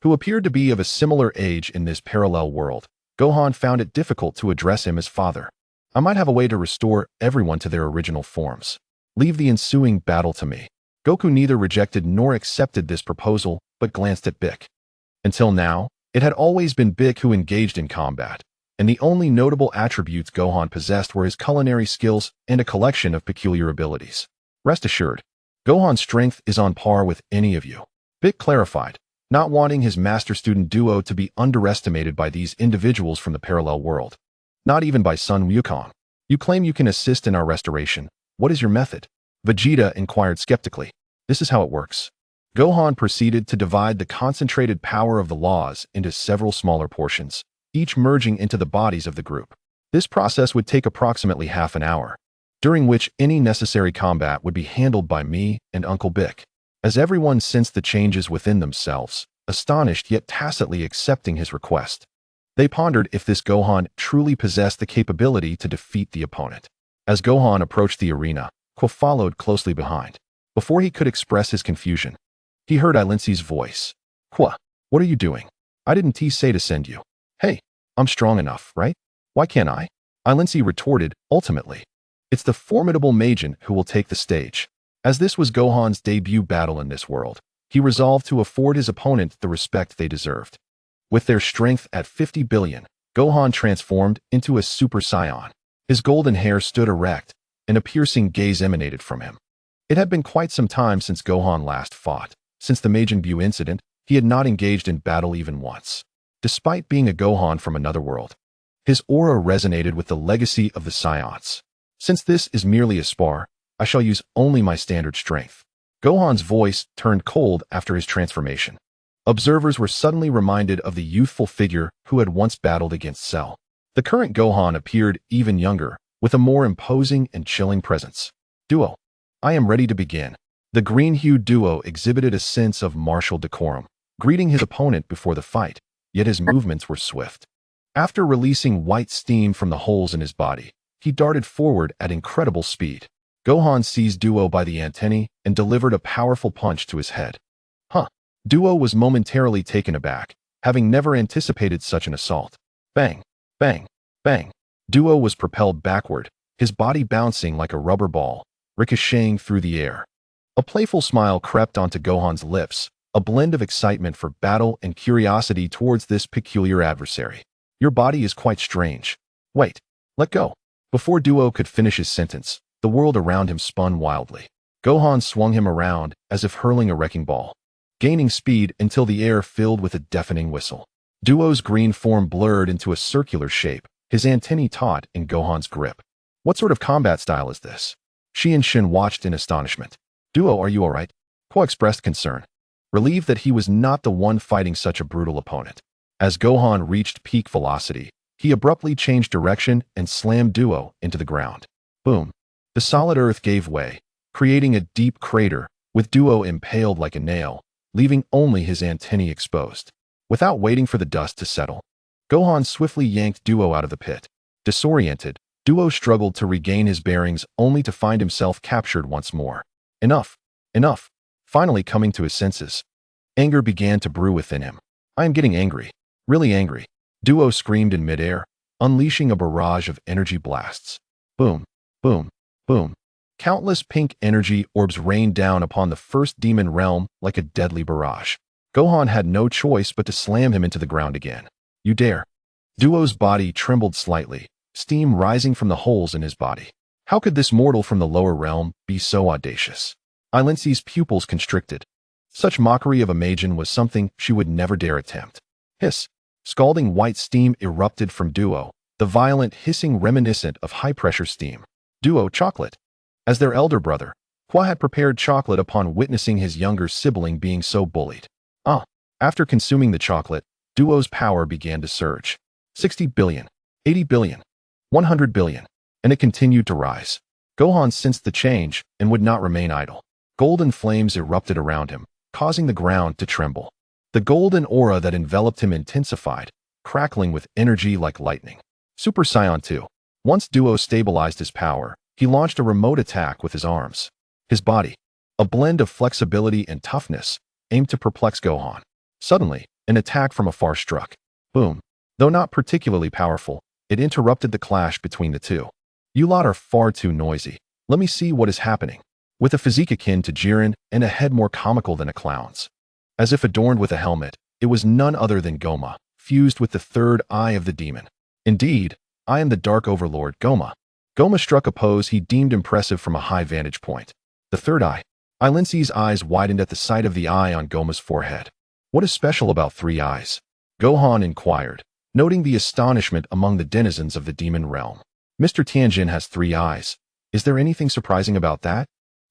Speaker 1: who appeared to be of a similar age in this parallel world, Gohan found it difficult to address him as father. I might have a way to restore everyone to their original forms. Leave the ensuing battle to me. Goku neither rejected nor accepted this proposal, but glanced at Bik. Until now, it had always been Bik who engaged in combat, and the only notable attributes Gohan possessed were his culinary skills and a collection of peculiar abilities. Rest assured, Gohan's strength is on par with any of you. Bik clarified, not wanting his master-student duo to be underestimated by these individuals from the parallel world. Not even by Sun Wukong. You claim you can assist in our restoration. What is your method? Vegeta inquired skeptically. This is how it works. Gohan proceeded to divide the concentrated power of the laws into several smaller portions, each merging into the bodies of the group. This process would take approximately half an hour, during which any necessary combat would be handled by me and Uncle Bik. As everyone sensed the changes within themselves, astonished yet tacitly accepting his request, they pondered if this Gohan truly possessed the capability to defeat the opponent. As Gohan approached the arena, Qua followed closely behind. Before he could express his confusion, he heard Eilincy's voice. Qua, what are you doing? I didn't say to send you. Hey, I'm strong enough, right? Why can't I? Eilincy retorted, ultimately. It's the formidable Majin who will take the stage. As this was Gohan's debut battle in this world, he resolved to afford his opponent the respect they deserved. With their strength at 50 billion, Gohan transformed into a Super Saiyan. His golden hair stood erect, and a piercing gaze emanated from him. It had been quite some time since Gohan last fought. Since the Majin Buu incident, he had not engaged in battle even once. Despite being a Gohan from another world, his aura resonated with the legacy of the Saiyans. Since this is merely a spar, I shall use only my standard strength. Gohan's voice turned cold after his transformation. Observers were suddenly reminded of the youthful figure who had once battled against Cell. The current Gohan appeared even younger, with a more imposing and chilling presence. Duo. I am ready to begin. The green-hued duo exhibited a sense of martial decorum, greeting his opponent before the fight, yet his movements were swift. After releasing white steam from the holes in his body, he darted forward at incredible speed. Gohan seized Duo by the antennae and delivered a powerful punch to his head. Duo was momentarily taken aback, having never anticipated such an assault. Bang, bang, bang. Duo was propelled backward, his body bouncing like a rubber ball, ricocheting through the air. A playful smile crept onto Gohan's lips, a blend of excitement for battle and curiosity towards this peculiar adversary. Your body is quite strange. Wait, let go. Before Duo could finish his sentence, the world around him spun wildly. Gohan swung him around as if hurling a wrecking ball, gaining speed until the air filled with a deafening whistle. Duo's green form blurred into a circular shape, his antennae taut in Gohan's grip. What sort of combat style is this? Shi and Shin watched in astonishment. Duo, are you alright? Qua expressed concern, relieved that he was not the one fighting such a brutal opponent. As Gohan reached peak velocity, he abruptly changed direction and slammed Duo into the ground. Boom. The solid earth gave way, creating a deep crater, with Duo impaled like a nail, leaving only his antennae exposed. Without waiting for the dust to settle, Gohan swiftly yanked Duo out of the pit. Disoriented, Duo struggled to regain his bearings only to find himself captured once more. Enough! Enough! Finally coming to his senses, anger began to brew within him. I am getting angry. Really angry. Duo screamed in midair, unleashing a barrage of energy blasts. Boom, boom, boom. Countless pink energy orbs rained down upon the first demon realm like a deadly barrage. Gohan had no choice but to slam him into the ground again. You dare. Duo's body trembled slightly, steam rising from the holes in his body. How could this mortal from the lower realm be so audacious? Ilinsi's pupils constricted. Such mockery of a Majin was something she would never dare attempt. Hiss. Scalding white steam erupted from Duo, the violent hissing reminiscent of high-pressure steam. Duo chocolate. As their elder brother, Qua had prepared chocolate upon witnessing his younger sibling being so bullied. After consuming the chocolate, Duo's power began to surge. 60 billion, 80 billion, 100 billion, and it continued to rise. Gohan sensed the change and would not remain idle. Golden flames erupted around him, causing the ground to tremble. The golden aura that enveloped him intensified, crackling with energy like lightning. Super Saiyan 2. Once Duo stabilized his power, he launched a remote attack with his arms. His body, a blend of flexibility and toughness, aimed to perplex Gohan. Suddenly, an attack from afar struck. Boom. Though not particularly powerful, it interrupted the clash between the two. You lot are far too noisy. Let me see what is happening. With a physique akin to Jiren and a head more comical than a clown's. As if adorned with a helmet, it was none other than Goma, fused with the third eye of the demon. Indeed, I am the Dark Overlord, Goma. Goma struck a pose he deemed impressive from a high vantage point. The third eye. Ilinsi's eyes widened at the sight of the eye on Goma's forehead. What is special about three eyes? Gohan inquired, noting the astonishment among the denizens of the demon realm. Mr. Tianjin has three eyes. Is there anything surprising about that?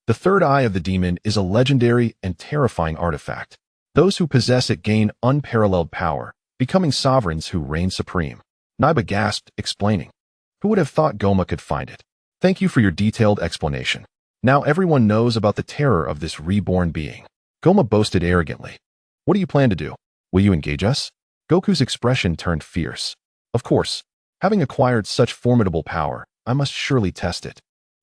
Speaker 1: The third eye of the demon is a legendary and terrifying artifact. Those who possess it gain unparalleled power, becoming sovereigns who reign supreme. Naiba gasped, explaining. Who would have thought Goma could find it? Thank you for your detailed explanation. Now everyone knows about the terror of this reborn being. Goma boasted arrogantly. What do you plan to do? Will you engage us? Goku's expression turned fierce. Of course. Having acquired such formidable power, I must surely test it.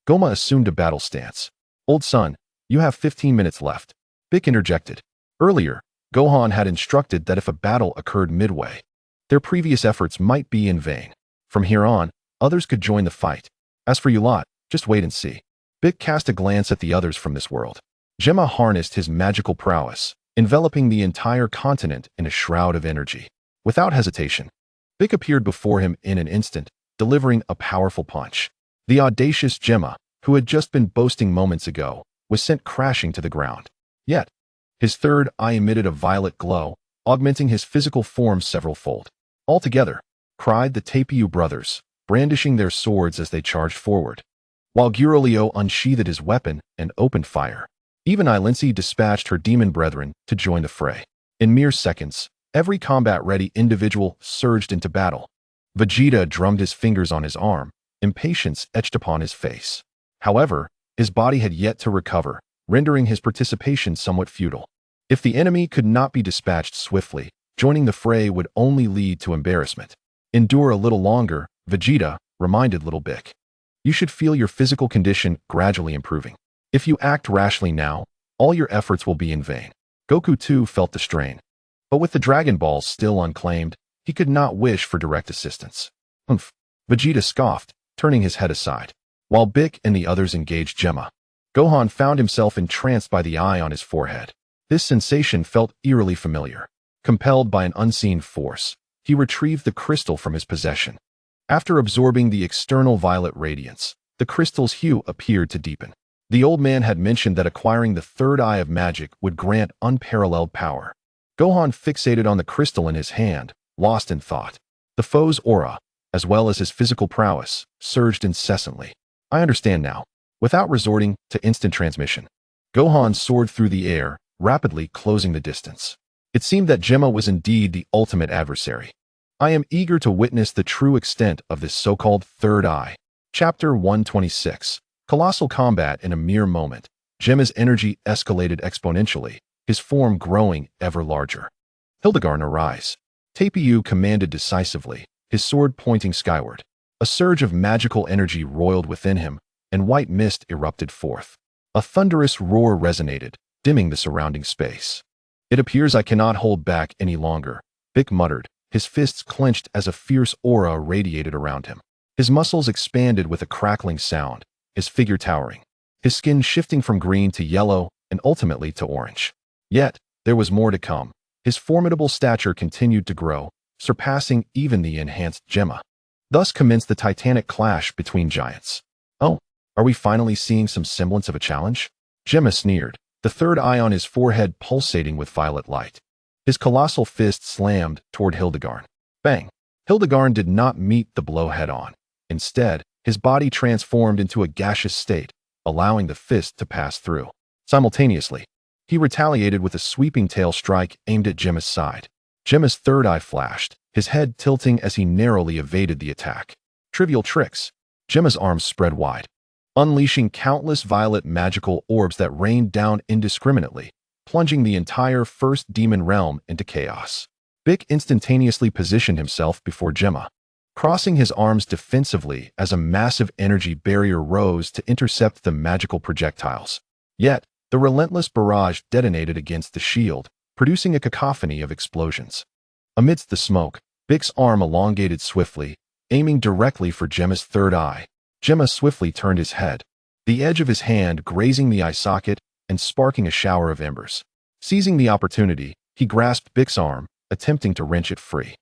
Speaker 1: Goma assumed a battle stance. Old son, you have 15 minutes left. Bick interjected. Earlier, Gohan had instructed that if a battle occurred midway, their previous efforts might be in vain. From here on, others could join the fight. As for you lot, just wait and see. Bick cast a glance at the others from this world. Gemma harnessed his magical prowess, enveloping the entire continent in a shroud of energy. Without hesitation, Bick appeared before him in an instant, delivering a powerful punch. The audacious Gemma, who had just been boasting moments ago, was sent crashing to the ground. Yet, his third eye emitted a violet glow, augmenting his physical form several-fold. Altogether, cried the Tapiu brothers, brandishing their swords as they charged forward, while Gurolio unsheathed his weapon and opened fire. Even Ilinsi dispatched her demon brethren to join the fray. In mere seconds, every combat-ready individual surged into battle. Vegeta drummed his fingers on his arm, impatience etched upon his face. However, his body had yet to recover, rendering his participation somewhat futile. If the enemy could not be dispatched swiftly, joining the fray would only lead to embarrassment. Endure a little longer, Vegeta, reminded Little Bick. You should feel your physical condition gradually improving. If you act rashly now, all your efforts will be in vain. Goku too felt the strain. But with the Dragon Balls still unclaimed, he could not wish for direct assistance. Humph. Vegeta scoffed, turning his head aside. While Bick and the others engaged Gemma, Gohan found himself entranced by the eye on his forehead. This sensation felt eerily familiar. Compelled by an unseen force, he retrieved the crystal from his possession. After absorbing the external violet radiance, the crystal's hue appeared to deepen. The old man had mentioned that acquiring the third eye of magic would grant unparalleled power. Gohan fixated on the crystal in his hand, lost in thought. The foe's aura, as well as his physical prowess, surged incessantly. I understand now. Without resorting to instant transmission, Gohan soared through the air, rapidly closing the distance. It seemed that Gemma was indeed the ultimate adversary. I am eager to witness the true extent of this so-called third eye. Chapter 126. Colossal combat in a mere moment. Gemma's energy escalated exponentially, his form growing ever larger. Hildegard, arise. Tapiu commanded decisively, his sword pointing skyward. A surge of magical energy roiled within him, and white mist erupted forth. A thunderous roar resonated, dimming the surrounding space. It appears I cannot hold back any longer, Bick muttered, his fists clenched as a fierce aura radiated around him. His muscles expanded with a crackling sound, his figure towering, his skin shifting from green to yellow and ultimately to orange. Yet, there was more to come. His formidable stature continued to grow, surpassing even the enhanced Gemma. Thus commenced the titanic clash between giants. Oh, are we finally seeing some semblance of a challenge? Gemma sneered, the third eye on his forehead pulsating with violet light. His colossal fist slammed toward Hildegard. Bang! Hildegard did not meet the blow head-on. Instead, his body transformed into a gaseous state, allowing the fist to pass through. Simultaneously, he retaliated with a sweeping tail strike aimed at Gemma's side. Gemma's third eye flashed, his head tilting as he narrowly evaded the attack. Trivial tricks. Gemma's arms spread wide, unleashing countless violet magical orbs that rained down indiscriminately, plunging the entire first demon realm into chaos. Bick instantaneously positioned himself before Gemma, crossing his arms defensively as a massive energy barrier rose to intercept the magical projectiles. Yet, the relentless barrage detonated against the shield, producing a cacophony of explosions. Amidst the smoke, Bick's arm elongated swiftly, aiming directly for Gemma's third eye. Gemma swiftly turned his head, the edge of his hand grazing the eye socket and sparking a shower of embers. Seizing the opportunity, he grasped Bick's arm, attempting to wrench it free.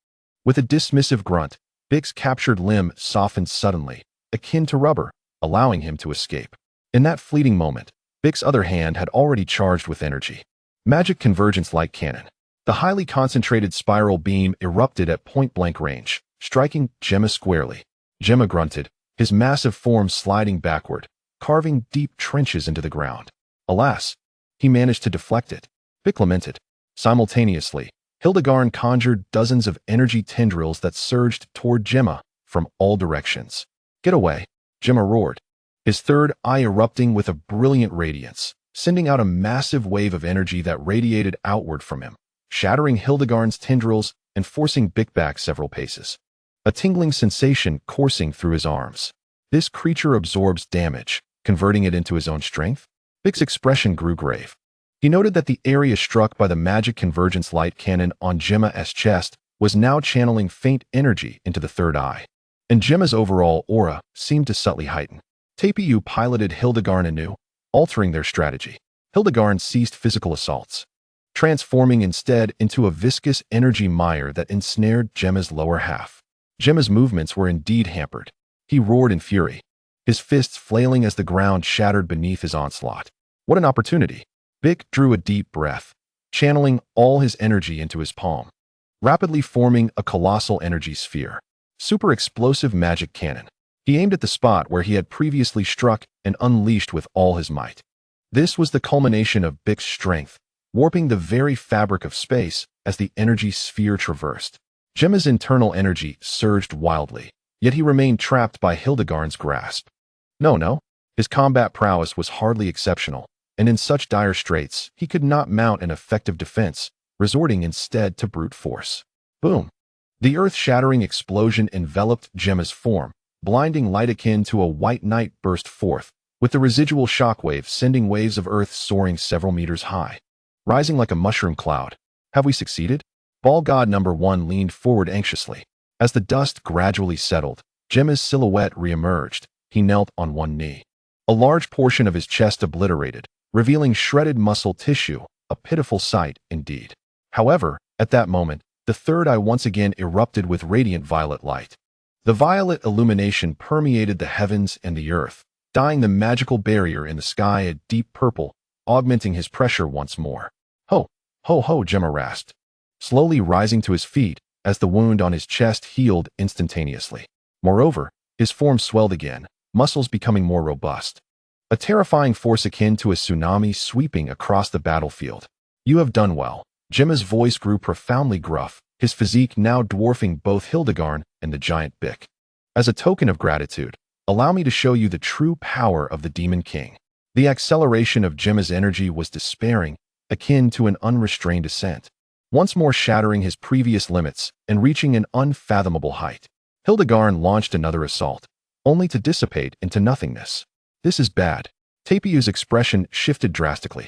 Speaker 1: With a dismissive grunt, Bick's captured limb softened suddenly, akin to rubber, allowing him to escape. In that fleeting moment, Bick's other hand had already charged with energy. Magic convergence like cannon. The highly concentrated spiral beam erupted at point-blank range, striking Gemma squarely. Gemma grunted, his massive form sliding backward, carving deep trenches into the ground. Alas, he managed to deflect it. Bick lamented. Simultaneously, Hildegard conjured dozens of energy tendrils that surged toward Gemma from all directions. Get away, Gemma roared, his third eye erupting with a brilliant radiance, sending out a massive wave of energy that radiated outward from him, shattering Hildegard's tendrils and forcing Bick back several paces. A tingling sensation coursing through his arms. This creature absorbs damage, converting it into his own strength? Bick's expression grew grave. He noted that the area struck by the magic convergence light cannon on Gemma's chest was now channeling faint energy into the third eye, and Gemma's overall aura seemed to subtly heighten. Tapiu piloted Hildegard anew, altering their strategy. Hildegard ceased physical assaults, transforming instead into a viscous energy mire that ensnared Gemma's lower half. Gemma's movements were indeed hampered. He roared in fury, his fists flailing as the ground shattered beneath his onslaught. What an opportunity! Bick drew a deep breath, channeling all his energy into his palm, rapidly forming a colossal energy sphere. Super explosive magic cannon. He aimed at the spot where he had previously struck and unleashed with all his might. This was the culmination of Bick's strength, warping the very fabric of space as the energy sphere traversed. Gemma's internal energy surged wildly, yet he remained trapped by Hildegard's grasp. No, his combat prowess was hardly exceptional, and in such dire straits, he could not mount an effective defense, resorting instead to brute force. Boom! The earth-shattering explosion enveloped Gemma's form, blinding light akin to a white night burst forth, with the residual shockwave sending waves of earth soaring several meters high. Rising like a mushroom cloud. Have we succeeded? Ball God number 1 leaned forward anxiously. As the dust gradually settled, Gemma's silhouette reemerged. He knelt on one knee. A large portion of his chest obliterated, revealing shredded muscle tissue, a pitiful sight indeed. However, at that moment, the third eye once again erupted with radiant violet light. The violet illumination permeated the heavens and the earth, dyeing the magical barrier in the sky a deep purple, augmenting his pressure once more. Ho, ho, ho, Gemma rasped, slowly rising to his feet as the wound on his chest healed instantaneously. Moreover, his form swelled again, muscles becoming more robust. A terrifying force akin to a tsunami sweeping across the battlefield. You have done well. Gemma's voice grew profoundly gruff, his physique now dwarfing both Hildegard and the giant Bick. As a token of gratitude, allow me to show you the true power of the Demon King. The acceleration of Gemma's energy was despairing, akin to an unrestrained ascent, once more shattering his previous limits and reaching an unfathomable height. Hildegard launched another assault, only to dissipate into nothingness. This is bad. Tapio's expression shifted drastically.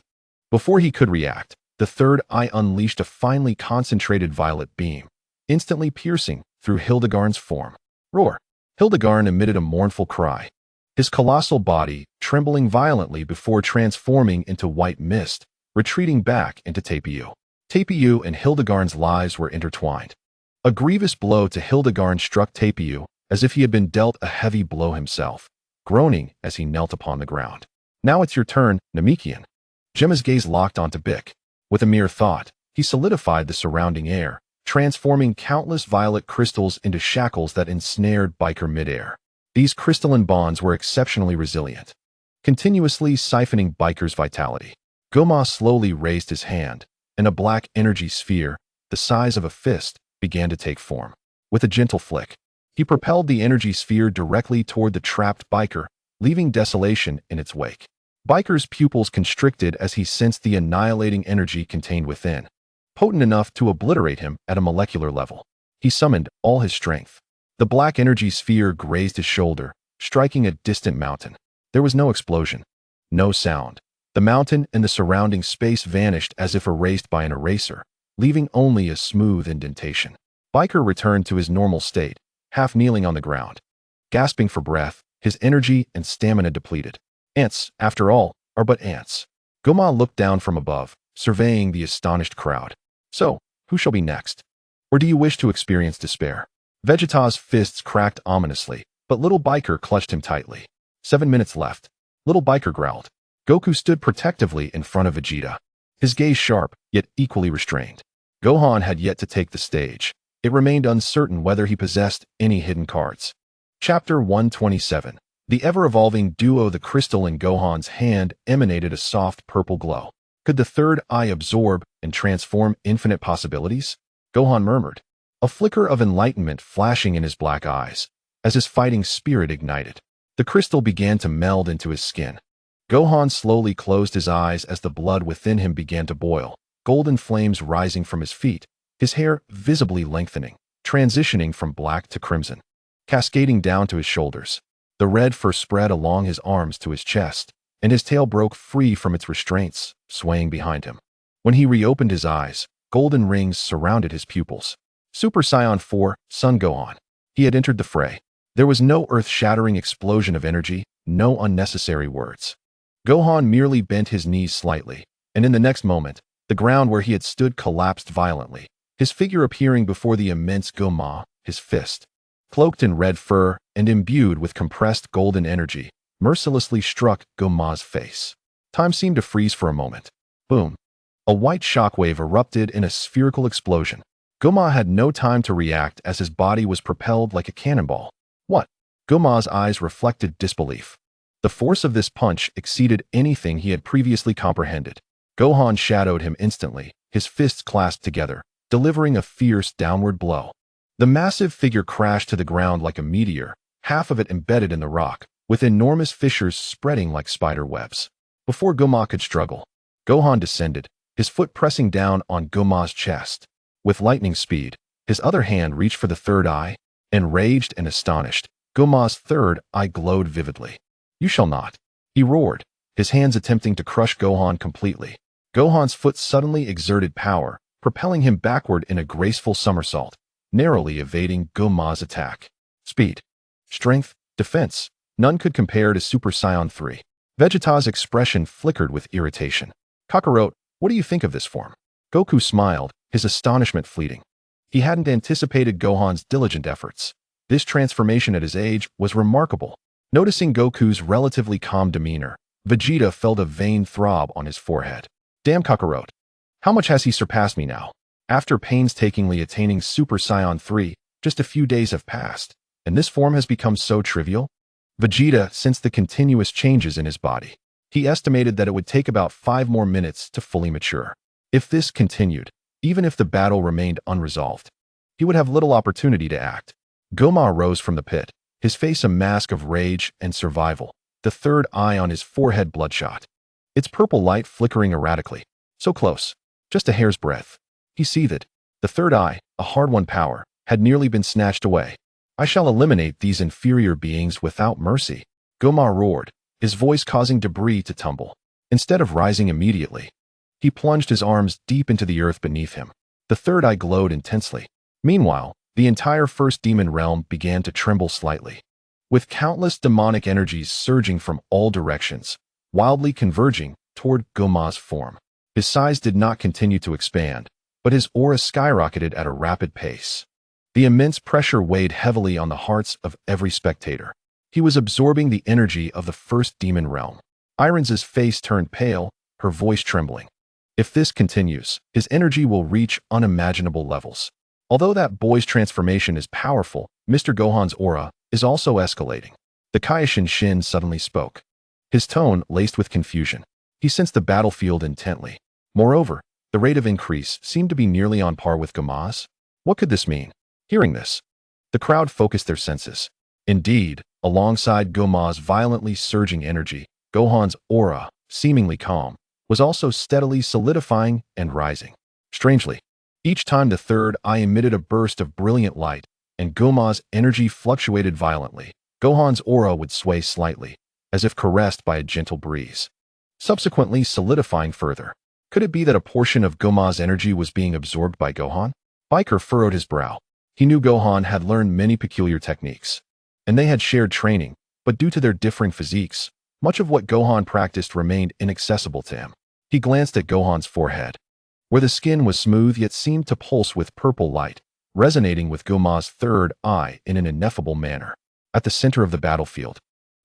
Speaker 1: Before he could react, the third eye unleashed a finely concentrated violet beam, instantly piercing through Hildegard's form. Roar! Hildegard emitted a mournful cry, his colossal body trembling violently before transforming into white mist, retreating back into Tapio. Tapio and Hildegard's lives were intertwined. A grievous blow to Hildegard struck Tapio as if he had been dealt a heavy blow himself, groaning as he knelt upon the ground. Now it's your turn, Namekian. Gemma's gaze locked onto Bick. With a mere thought, he solidified the surrounding air, transforming countless violet crystals into shackles that ensnared Biker midair. These crystalline bonds were exceptionally resilient, continuously siphoning Biker's vitality. Gohan slowly raised his hand, and a black energy sphere, the size of a fist, began to take form. With a gentle flick, he propelled the energy sphere directly toward the trapped Biker, leaving desolation in its wake. Biker's pupils constricted as he sensed the annihilating energy contained within, potent enough to obliterate him at a molecular level. He summoned all his strength. The black energy sphere grazed his shoulder, striking a distant mountain. There was no explosion, no sound. The mountain and the surrounding space vanished as if erased by an eraser, leaving only a smooth indentation. Biker returned to his normal state, half kneeling on the ground, gasping for breath, his energy and stamina depleted. Ants, after all, are but ants. Gohan looked down from above, surveying the astonished crowd. So, who shall be next? Or do you wish to experience despair? Vegeta's fists cracked ominously, but little Biker clutched him tightly. 7 minutes left. Little Biker growled. Goku stood protectively in front of Vegeta, his gaze sharp, yet equally restrained. Gohan had yet to take the stage. It remained uncertain whether he possessed any hidden cards. Chapter 127. The ever-evolving duo. The crystal in Gohan's hand emanated a soft purple glow. Could the third eye absorb and transform infinite possibilities? Gohan murmured, a flicker of enlightenment flashing in his black eyes, as his fighting spirit ignited. The crystal began to meld into his skin. Gohan slowly closed his eyes as the blood within him began to boil, golden flames rising from his feet, his hair visibly lengthening, transitioning from black to crimson, cascading down to his shoulders. The red fur spread along his arms to his chest, and his tail broke free from its restraints, swaying behind him. When he reopened his eyes, golden rings surrounded his pupils. Super Saiyan 4, Son Gohan. He had entered the fray. There was no earth-shattering explosion of energy, no unnecessary words. Gohan merely bent his knees slightly, and in the next moment, the ground where he had stood collapsed violently, his figure appearing before the immense Gohan, his fist, cloaked in red fur and imbued with compressed golden energy, mercilessly struck Gohan's face. Time seemed to freeze for a moment. Boom. A white shockwave erupted in a spherical explosion. Gohan had no time to react as his body was propelled like a cannonball. What? Gohan's eyes reflected disbelief. The force of this punch exceeded anything he had previously comprehended. Gohan shadowed him instantly, his fists clasped together, delivering a fierce downward blow. The massive figure crashed to the ground like a meteor, half of it embedded in the rock, with enormous fissures spreading like spider webs. Before Gohan could struggle, Gohan descended, his foot pressing down on Gohan's chest. With lightning speed, his other hand reached for the third eye. Enraged and astonished, Gohan's third eye glowed vividly. You shall not. He roared, his hands attempting to crush Gohan completely. Gohan's foot suddenly exerted power, propelling him backward in a graceful somersault, narrowly evading Goma's attack. Speed, strength, defense, none could compare to Super Saiyan 3. Vegeta's expression flickered with irritation. Kakarot, what do you think of this form? Goku smiled, his astonishment fleeting. He hadn't anticipated Gohan's diligent efforts. This transformation at his age was remarkable. Noticing Goku's relatively calm demeanor, Vegeta felt a vain throb on his forehead. Damn Kakarot. How much has he surpassed me now? After painstakingly attaining Super Saiyan 3, just a few days have passed, and this form has become so trivial? Vegeta sensed the continuous changes in his body. He estimated that it would take about 5 more minutes to fully mature. If this continued, even if the battle remained unresolved, he would have little opportunity to act. Goma rose from the pit, his face a mask of rage and survival, the third eye on his forehead bloodshot. Its purple light flickering erratically. So close, just a hair's breadth. He seethed. The third eye, a hard-won power, had nearly been snatched away. I shall eliminate these inferior beings without mercy. Goma roared, his voice causing debris to tumble. Instead of rising immediately, he plunged his arms deep into the earth beneath him. The third eye glowed intensely. Meanwhile, the entire first demon realm began to tremble slightly. With countless demonic energies surging from all directions, wildly converging toward Goma's form. His size did not continue to expand, but his aura skyrocketed at a rapid pace. The immense pressure weighed heavily on the hearts of every spectator. He was absorbing the energy of the first demon realm. Irons's face turned pale, her voice trembling. If this continues, his energy will reach unimaginable levels. Although that boy's transformation is powerful, Mr. Gohan's aura is also escalating. The Kaioshin Shin suddenly spoke. His tone laced with confusion. He sensed the battlefield intently. Moreover, the rate of increase seemed to be nearly on par with Goma's. What could this mean? Hearing this, the crowd focused their senses. Indeed, alongside Goma's violently surging energy, Gohan's aura, seemingly calm, was also steadily solidifying and rising. Strangely, each time the third eye emitted a burst of brilliant light, and Goma's energy fluctuated violently, Gohan's aura would sway slightly, as if caressed by a gentle breeze, subsequently solidifying further. Could it be that a portion of Goma's energy was being absorbed by Gohan? Biker furrowed his brow. He knew Gohan had learned many peculiar techniques, and they had shared training, but due to their differing physiques, much of what Gohan practiced remained inaccessible to him. He glanced at Gohan's forehead, where the skin was smooth yet seemed to pulse with purple light, resonating with Goma's third eye in an ineffable manner. At the center of the battlefield,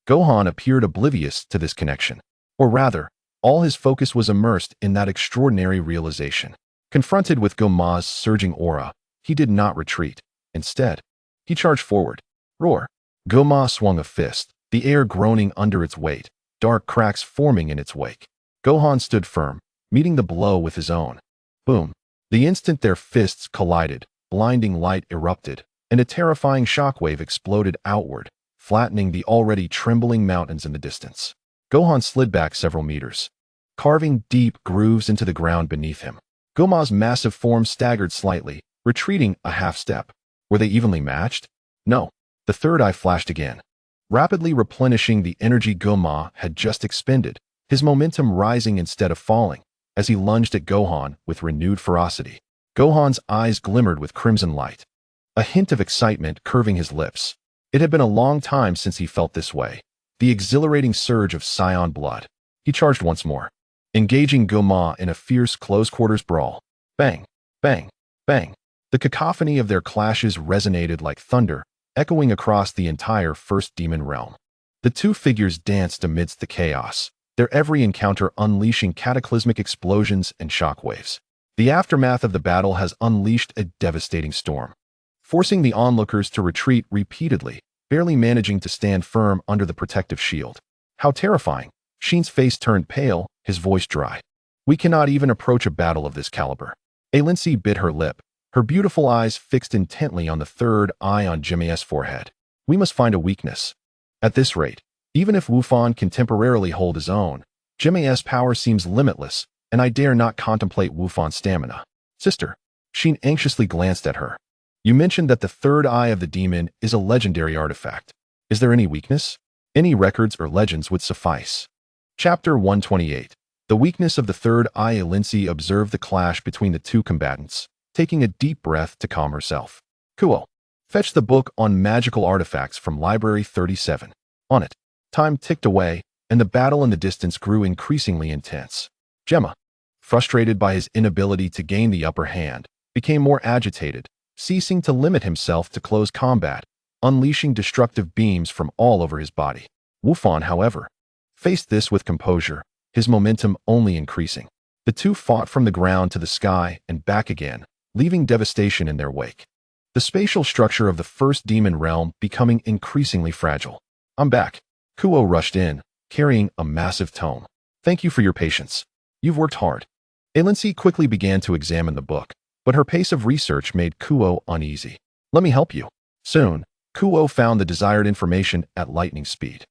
Speaker 1: Gohan appeared oblivious to this connection, or rather, all his focus was immersed in that extraordinary realization. Confronted with Goma's surging aura, he did not retreat. Instead, he charged forward. Roar! Goma swung a fist, the air groaning under its weight, dark cracks forming in its wake. Gohan stood firm, meeting the blow with his own. Boom! The instant their fists collided, blinding light erupted, and a terrifying shockwave exploded outward, flattening the already trembling mountains in the distance. Gohan slid back several meters, carving deep grooves into the ground beneath him. Goma's massive form staggered slightly, retreating a half step. Were they evenly matched? No. The third eye flashed again, rapidly replenishing the energy Goma had just expended, his momentum rising instead of falling, as he lunged at Gohan with renewed ferocity. Gohan's eyes glimmered with crimson light, a hint of excitement curving his lips. It had been a long time since he felt this way, the exhilarating surge of Saiyan blood. He charged once more, engaging Goma in a fierce close-quarters brawl. Bang! Bang! Bang! The cacophony of their clashes resonated like thunder, echoing across the entire first demon realm. The two figures danced amidst the chaos, their every encounter unleashing cataclysmic explosions and shockwaves. The aftermath of the battle has unleashed a devastating storm, forcing the onlookers to retreat repeatedly, barely managing to stand firm under the protective shield. How terrifying! Shin's face turned pale, his voice dry. We cannot even approach a battle of this caliber. Lindsay bit her lip, her beautiful eyes fixed intently on the third eye on Jimmy's forehead. We must find a weakness. At this rate, even if Wufan can temporarily hold his own, Jimmy's power seems limitless, and I dare not contemplate Wufan's stamina. Sister. Shin anxiously glanced at her. You mentioned that the third eye of the demon is a legendary artifact. Is there any weakness? Any records or legends would suffice. Chapter 128. The weakness of the third eye. Lindsay observed the clash between the two combatants, taking a deep breath to calm herself. Kuo, fetch the book on magical artifacts from Library 37. On it. Time ticked away, and the battle in the distance grew increasingly intense. Gemma, frustrated by his inability to gain the upper hand, became more agitated, ceasing to limit himself to close combat, unleashing destructive beams from all over his body. Wufan, however, faced this with composure, his momentum only increasing. The two fought from the ground to the sky and back again, leaving devastation in their wake. The spatial structure of the first demon realm becoming increasingly fragile. I'm back. Kuo rushed in, carrying a massive tome. Thank you for your patience. You've worked hard. Lindsay quickly began to examine the book, but her pace of research made Kuo uneasy. Let me help you. Soon, Kuo found the desired information at lightning speed.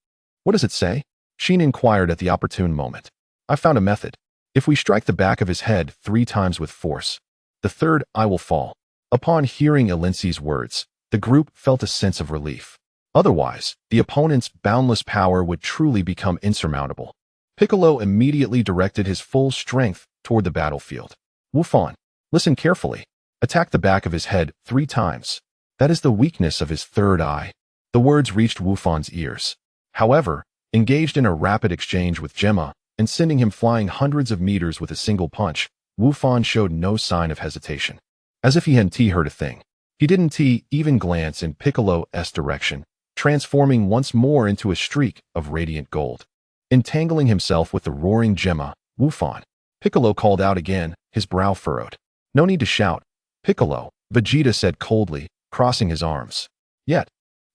Speaker 1: What does it say? Sheen inquired at the opportune moment. I found a method. If we strike the back of his head 3 times with force, the third eye will fall. Upon hearing Lindsay's words, the group felt a sense of relief. Otherwise, the opponent's boundless power would truly become insurmountable. Piccolo immediately directed his full strength toward the battlefield. Wufan, listen carefully. Attack the back of his head 3 times. That is the weakness of his third eye. The words reached Wufan's ears. However, engaged in a rapid exchange with Gemma and sending him flying hundreds of meters with a single punch, Wufan showed no sign of hesitation. As if he hadn't heard a thing. He didn't even glance in Piccolo's direction, transforming once more into a streak of radiant gold. Entangling himself with the roaring Gemma, Wufan, Piccolo called out again, his brow furrowed. No need to shout, Piccolo, Vegeta said coldly, crossing his arms. Yet,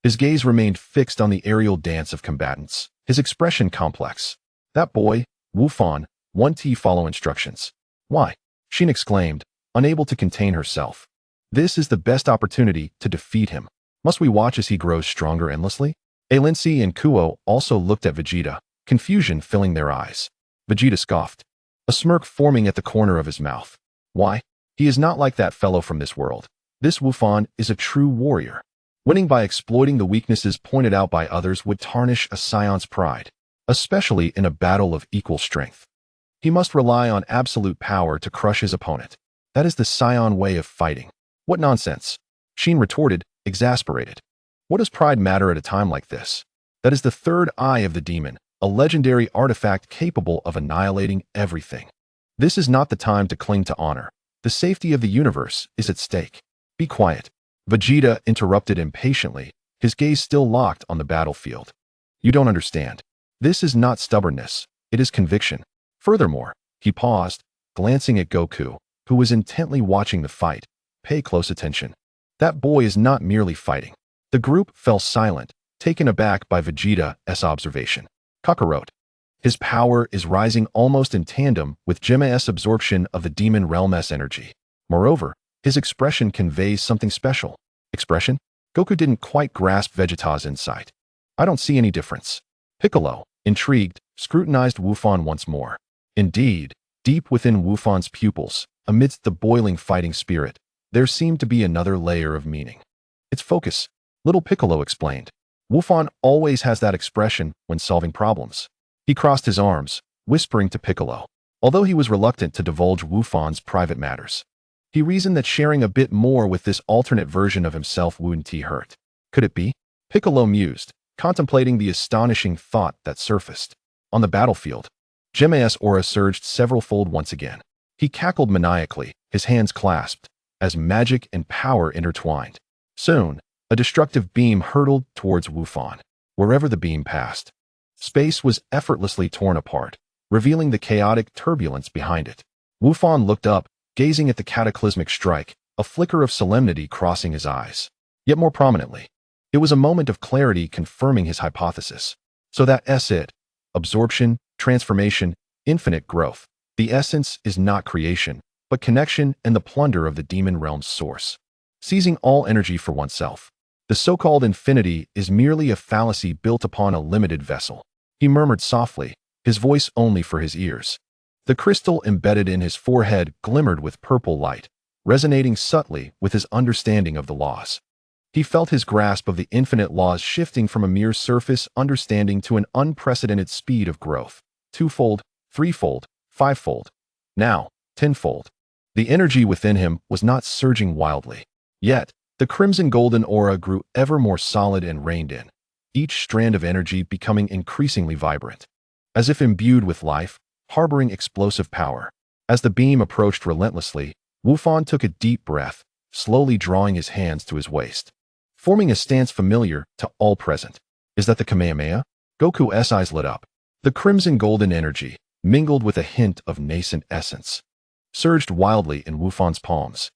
Speaker 1: his gaze remained fixed on the aerial dance of combatants, his expression complex. That boy, Wufan, 1T follow instructions. Why? Sheen exclaimed, unable to contain herself. This is the best opportunity to defeat him. Must we watch as he grows stronger endlessly? Lindsay and Kuo also looked at Vegeta, confusion filling their eyes. Vegeta scoffed, a smirk forming at the corner of his mouth. Why? He is not like that fellow from this world. This Wufan is a true warrior. Winning by exploiting the weaknesses pointed out by others would tarnish a Scion's pride, especially in a battle of equal strength. He must rely on absolute power to crush his opponent. That is the Scion way of fighting. What nonsense! Sheen retorted, exasperated. What does pride matter at a time like this? That is the third eye of the demon, a legendary artifact capable of annihilating everything. This is not the time to cling to honor. The safety of the universe is at stake. Be quiet. Vegeta interrupted impatiently, his gaze still locked on the battlefield. You don't understand. This is not stubbornness, it is conviction. Furthermore, he paused, glancing at Goku, who was intently watching the fight. Pay close attention. That boy is not merely fighting. The group fell silent, taken aback by Vegeta's observation. Kakarot. His power is rising almost in tandem with Gemma's absorption of the demon realm's energy. Moreover, his expression conveys something special. Expression? Goku didn't quite grasp Vegeta's insight. I don't see any difference. Piccolo, intrigued, scrutinized Wufan once more. Indeed, deep within Wufan's pupils, amidst the boiling fighting spirit, there seemed to be another layer of meaning. It's focus, little Piccolo explained. Wufan always has that expression when solving problems. He crossed his arms, whispering to Piccolo, although he was reluctant to divulge Wufan's private matters. He reasoned that sharing a bit more with this alternate version of himself wouldn't hurt. Could it be? Piccolo mused, contemplating the astonishing thought that surfaced. On the battlefield, Gemma's aura surged several-fold once again. He cackled maniacally, his hands clasped, as magic and power intertwined. Soon, a destructive beam hurtled towards Wufan. Wherever the beam passed, space was effortlessly torn apart, revealing the chaotic turbulence behind it. Wufan looked up, gazing at the cataclysmic strike, a flicker of solemnity crossing his eyes. Yet more prominently, it was a moment of clarity confirming his hypothesis. So that's it. Absorption, transformation, infinite growth. The essence is not creation, but connection and the plunder of the demon realm's source. Seizing all energy for oneself. The so-called infinity is merely a fallacy built upon a limited vessel. He murmured softly, his voice only for his ears. The crystal embedded in his forehead glimmered with purple light, resonating subtly with his understanding of the laws. He felt his grasp of the infinite laws shifting from a mere surface understanding to an unprecedented speed of growth. Twofold, threefold, fivefold. Now, tenfold. The energy within him was not surging wildly. Yet, the crimson golden aura grew ever more solid and reined in, each strand of energy becoming increasingly vibrant. As if imbued with life, harboring explosive power. As the beam approached relentlessly, Wufan took a deep breath, slowly drawing his hands to his waist, forming a stance familiar to all present. Is that the Kamehameha? Goku's eyes lit up. The crimson golden energy, mingled with a hint of nascent essence, surged wildly in Wufan's palms.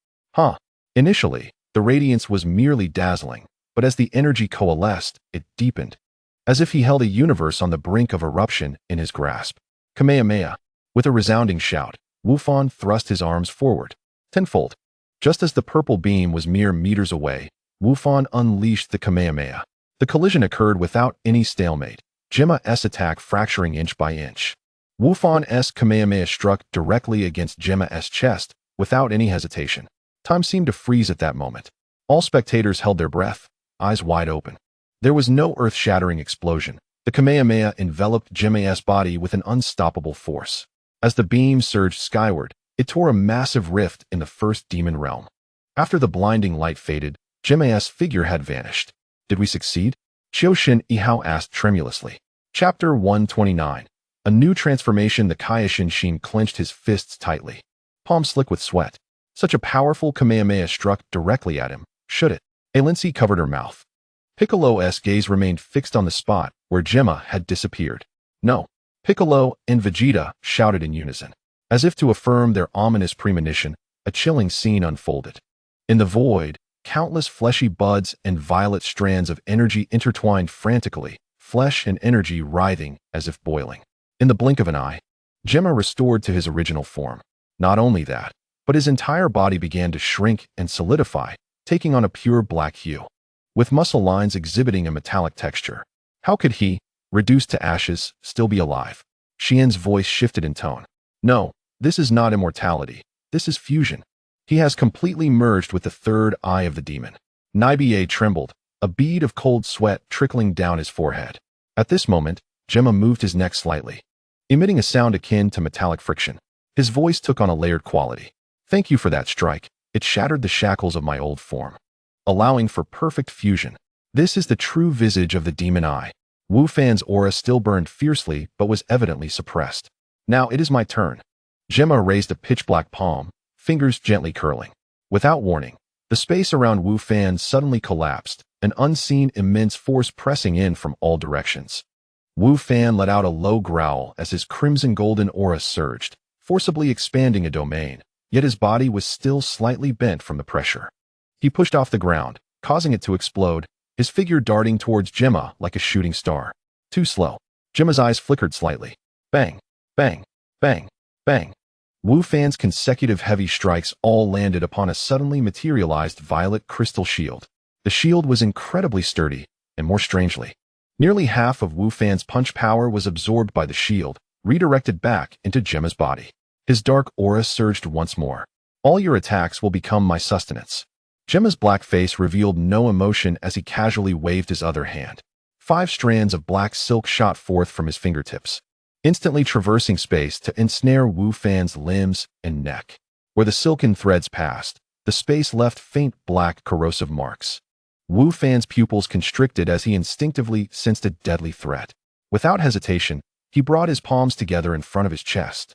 Speaker 1: Initially, the radiance was merely dazzling, but as the energy coalesced, it deepened, as if he held a universe on the brink of eruption in his grasp. Kamehameha. With a resounding shout, Wufan thrust his arms forward. Tenfold. Just as the purple beam was mere meters away, Wufan unleashed the Kamehameha. The collision occurred without any stalemate, Gemma's attack fracturing inch by inch. Wufan's Kamehameha struck directly against Gemma's chest, without any hesitation. Time seemed to freeze at that moment. All spectators held their breath, eyes wide open. There was no earth-shattering explosion. The Kamehameha enveloped Gemma's body with an unstoppable force. As the beam surged skyward, it tore a massive rift in the first demon realm. After the blinding light faded, Gemma's figure had vanished. Did we succeed? Qiushin Ihao asked tremulously. Chapter 129. A new transformation. The Kaioshin Shin clenched his fists tightly, palms slick with sweat. Such a powerful Kamehameha struck directly at him, should it? Lindsay covered her mouth. Piccolo's gaze remained fixed on the spot where Gemma had disappeared. No. Piccolo and Vegeta shouted in unison. As if to affirm their ominous premonition, a chilling scene unfolded. In the void, countless fleshy buds and violet strands of energy intertwined frantically, flesh and energy writhing as if boiling. In the blink of an eye, Gemma restored to his original form. Not only that, but his entire body began to shrink and solidify, taking on a pure black hue, with muscle lines exhibiting a metallic texture. How could he, reduced to ashes, still be alive? Xian's voice shifted in tone. No, this is not immortality. This is fusion. He has completely merged with the third eye of the demon. Nibie trembled, a bead of cold sweat trickling down his forehead. At this moment, Gemma moved his neck slightly, emitting a sound akin to metallic friction. His voice took on a layered quality. Thank you for that strike. It shattered the shackles of my old form, allowing for perfect fusion. This is the true visage of the demon eye. Wufan's aura still burned fiercely but was evidently suppressed. Now it is my turn. Gemma raised a pitch-black palm, fingers gently curling. Without warning, the space around Wufan suddenly collapsed, an unseen immense force pressing in from all directions. Wufan let out a low growl as his crimson golden aura surged, forcibly expanding a domain, yet his body was still slightly bent from the pressure. He pushed off the ground, causing it to explode, his figure darting towards Gemma like a shooting star. Too slow. Gemma's eyes flickered slightly. Bang, bang, bang, bang. Wufan's consecutive heavy strikes all landed upon a suddenly materialized violet crystal shield. The shield was incredibly sturdy, and more strangely, nearly half of Wufan's punch power was absorbed by the shield, redirected back into Gemma's body. His dark aura surged once more. All your attacks will become my sustenance. Gemma's black face revealed no emotion as he casually waved his other hand. 5 strands of black silk shot forth from his fingertips, instantly traversing space to ensnare Wufan's limbs and neck. Where the silken threads passed, the space left faint black corrosive marks. Wufan's pupils constricted as he instinctively sensed a deadly threat. Without hesitation, he brought his palms together in front of his chest.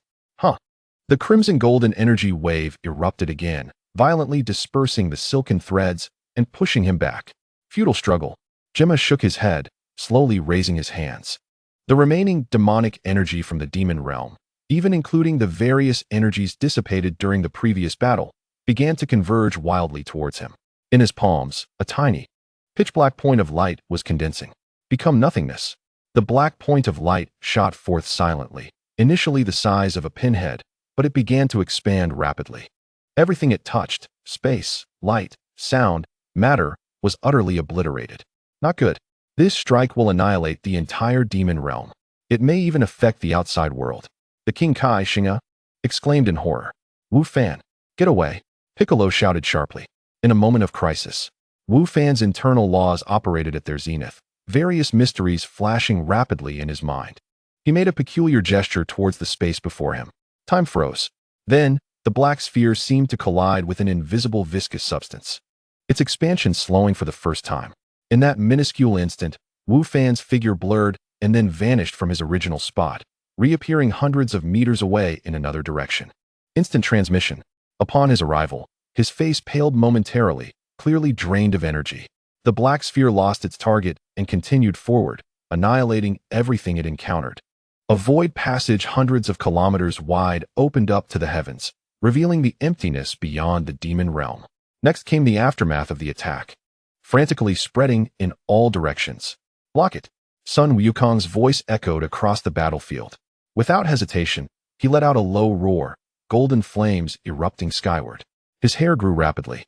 Speaker 1: The crimson golden energy wave erupted again, violently dispersing the silken threads and pushing him back. Futile struggle. Gemma shook his head, slowly raising his hands. The remaining demonic energy from the demon realm, even including the various energies dissipated during the previous battle, began to converge wildly towards him. In his palms, a tiny, pitch-black point of light was condensing. Become nothingness. The black point of light shot forth silently, initially the size of a pinhead, but it began to expand rapidly. Everything it touched, space, light, sound, matter, was utterly obliterated. Not good. This strike will annihilate the entire demon realm. It may even affect the outside world. The King Kai Shinga exclaimed in horror. Wufan, get away, Piccolo shouted sharply. In a moment of crisis, Wufan's internal laws operated at their zenith, various mysteries flashing rapidly in his mind. He made a peculiar gesture towards the space before him. Time froze. Then, the black sphere seemed to collide with an invisible viscous substance, its expansion slowing for the first time. In that minuscule instant, Wu Fan's figure blurred and then vanished from his original spot, reappearing hundreds of meters away in another direction. Instant transmission. Upon his arrival, his face paled momentarily, clearly drained of energy. The black sphere lost its target and continued forward, annihilating everything it encountered. A void passage hundreds of kilometers wide opened up to the heavens, revealing the emptiness beyond the demon realm. Next came the aftermath of the attack, frantically spreading in all directions. Block it! Sun Wukong's voice echoed across the battlefield. Without hesitation, he let out a low roar, golden flames erupting skyward. His hair grew rapidly,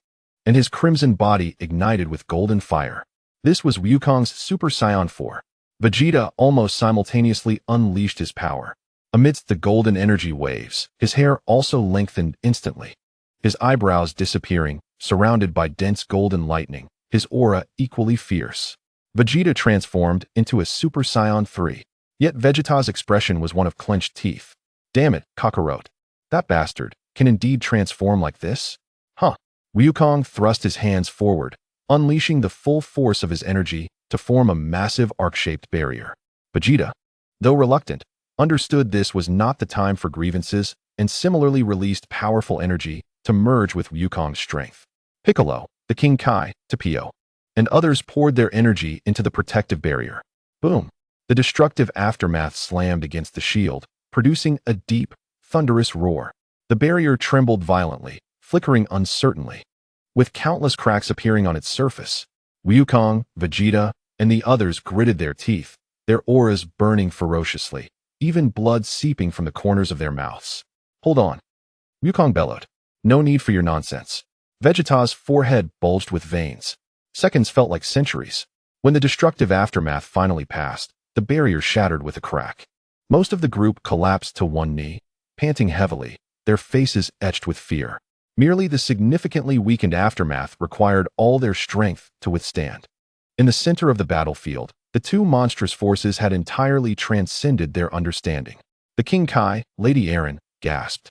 Speaker 1: and his crimson body ignited with golden fire. This was Wukong's Super Saiyan 4. Vegeta almost simultaneously unleashed his power. Amidst the golden energy waves, his hair also lengthened instantly, his eyebrows disappearing, surrounded by dense golden lightning, his aura equally fierce. Vegeta transformed into a Super Saiyan 3. Yet Vegeta's expression was one of clenched teeth. Damn it, Kakarot. That bastard can indeed transform like this? Huh. Wukong thrust his hands forward, unleashing the full force of his energy to form a massive arc-shaped barrier. Vegeta, though reluctant, understood this was not the time for grievances and similarly released powerful energy to merge with Wukong's strength. Piccolo, the King Kai, Tapio, and others poured their energy into the protective barrier. Boom! The destructive aftermath slammed against the shield, producing a deep, thunderous roar. The barrier trembled violently, flickering uncertainly, with countless cracks appearing on its surface. Wukong, Vegeta, and the others gritted their teeth, their auras burning ferociously, even blood seeping from the corners of their mouths. Hold on. Wukong bellowed. No need for your nonsense. Vegeta's forehead bulged with veins. Seconds felt like centuries. When the destructive aftermath finally passed, the barrier shattered with a crack. Most of the group collapsed to one knee, panting heavily, their faces etched with fear. Merely the significantly weakened aftermath required all their strength to withstand. In the center of the battlefield, the two monstrous forces had entirely transcended their understanding. The King Kai, Lady Eren, gasped,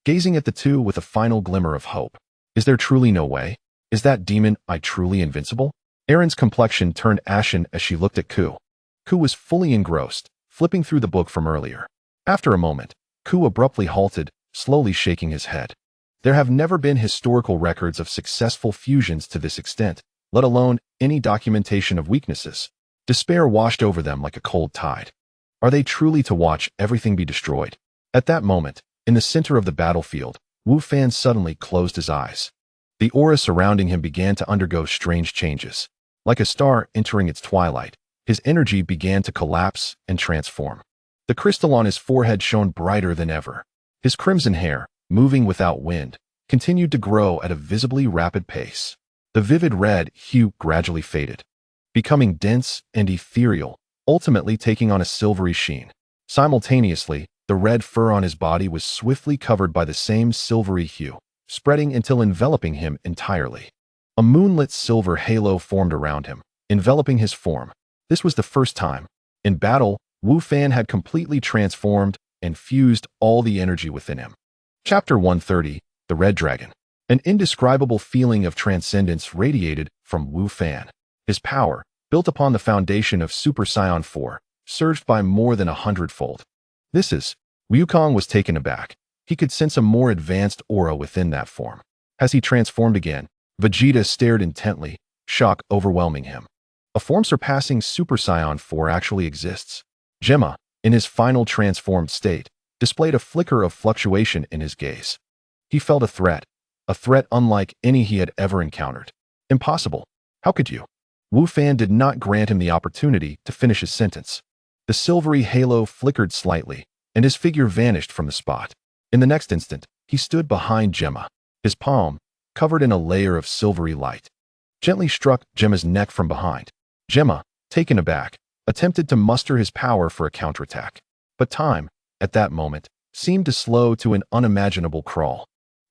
Speaker 1: gazing at the two with a final glimmer of hope. Is there truly no way? Is that demon I truly invincible? Eren's complexion turned ashen as she looked at Ku. Ku was fully engrossed, flipping through the book from earlier. After a moment, Ku abruptly halted, slowly shaking his head. There have never been historical records of successful fusions to this extent, let alone any documentation of weaknesses. Despair washed over them like a cold tide. Are they truly to watch everything be destroyed? At that moment, in the center of the battlefield, Wu Fan suddenly closed his eyes. The aura surrounding him began to undergo strange changes. Like a star entering its twilight, his energy began to collapse and transform. The crystal on his forehead shone brighter than ever. His crimson hair, moving without wind, continued to grow at a visibly rapid pace. The vivid red hue gradually faded, becoming dense and ethereal, ultimately taking on a silvery sheen. Simultaneously, the red fur on his body was swiftly covered by the same silvery hue, spreading until enveloping him entirely. A moonlit silver halo formed around him, enveloping his form. This was the first time. In battle, Wu Fan had completely transformed and fused all the energy within him. Chapter 130, The Red Dragon. An indescribable feeling of transcendence radiated from Wu Fan. His power, built upon the foundation of Super Saiyan 4, surged by more than 100-fold. Wukong was taken aback. He could sense a more advanced aura within that form. As he transformed again, Vegeta stared intently, shock overwhelming him. A form surpassing Super Saiyan 4 actually exists. Gemma, in his final transformed state, displayed a flicker of fluctuation in his gaze. He felt a threat unlike any he had ever encountered. Impossible. How could you? Wu Fan did not grant him the opportunity to finish his sentence. The silvery halo flickered slightly, and his figure vanished from the spot. In the next instant, he stood behind Gemma, his palm, covered in a layer of silvery light, gently struck Gemma's neck from behind. Gemma, taken aback, attempted to muster his power for a counterattack. But time, at that moment, seemed to slow to an unimaginable crawl.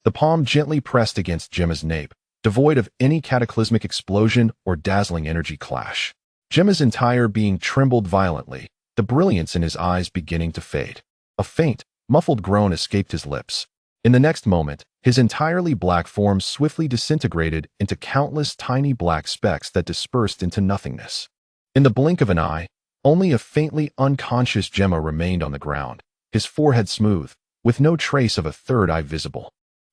Speaker 1: The palm gently pressed against Gemma's nape, devoid of any cataclysmic explosion or dazzling energy clash. Gemma's entire being trembled violently, the brilliance in his eyes beginning to fade. A faint, Muffled groan escaped his lips. In the next moment, his entirely black form swiftly disintegrated into countless tiny black specks that dispersed into nothingness. In the blink of an eye, only a faintly unconscious Gemma remained on the ground, his forehead smooth, with no trace of a third eye visible.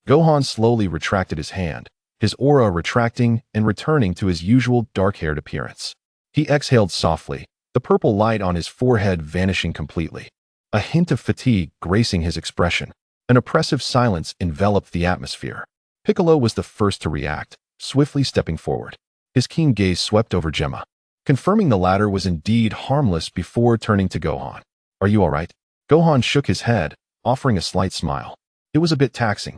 Speaker 1: Gohan slowly retracted his hand, his aura retracting and returning to his usual dark-haired appearance. He exhaled softly, the purple light on his forehead vanishing completely. A hint of fatigue gracing his expression. An oppressive silence enveloped the atmosphere. Piccolo was the first to react, swiftly stepping forward. His keen gaze swept over Gemma, confirming the latter was indeed harmless before turning to Gohan. "Are you all right?" Gohan shook his head, offering a slight smile. "It was a bit taxing,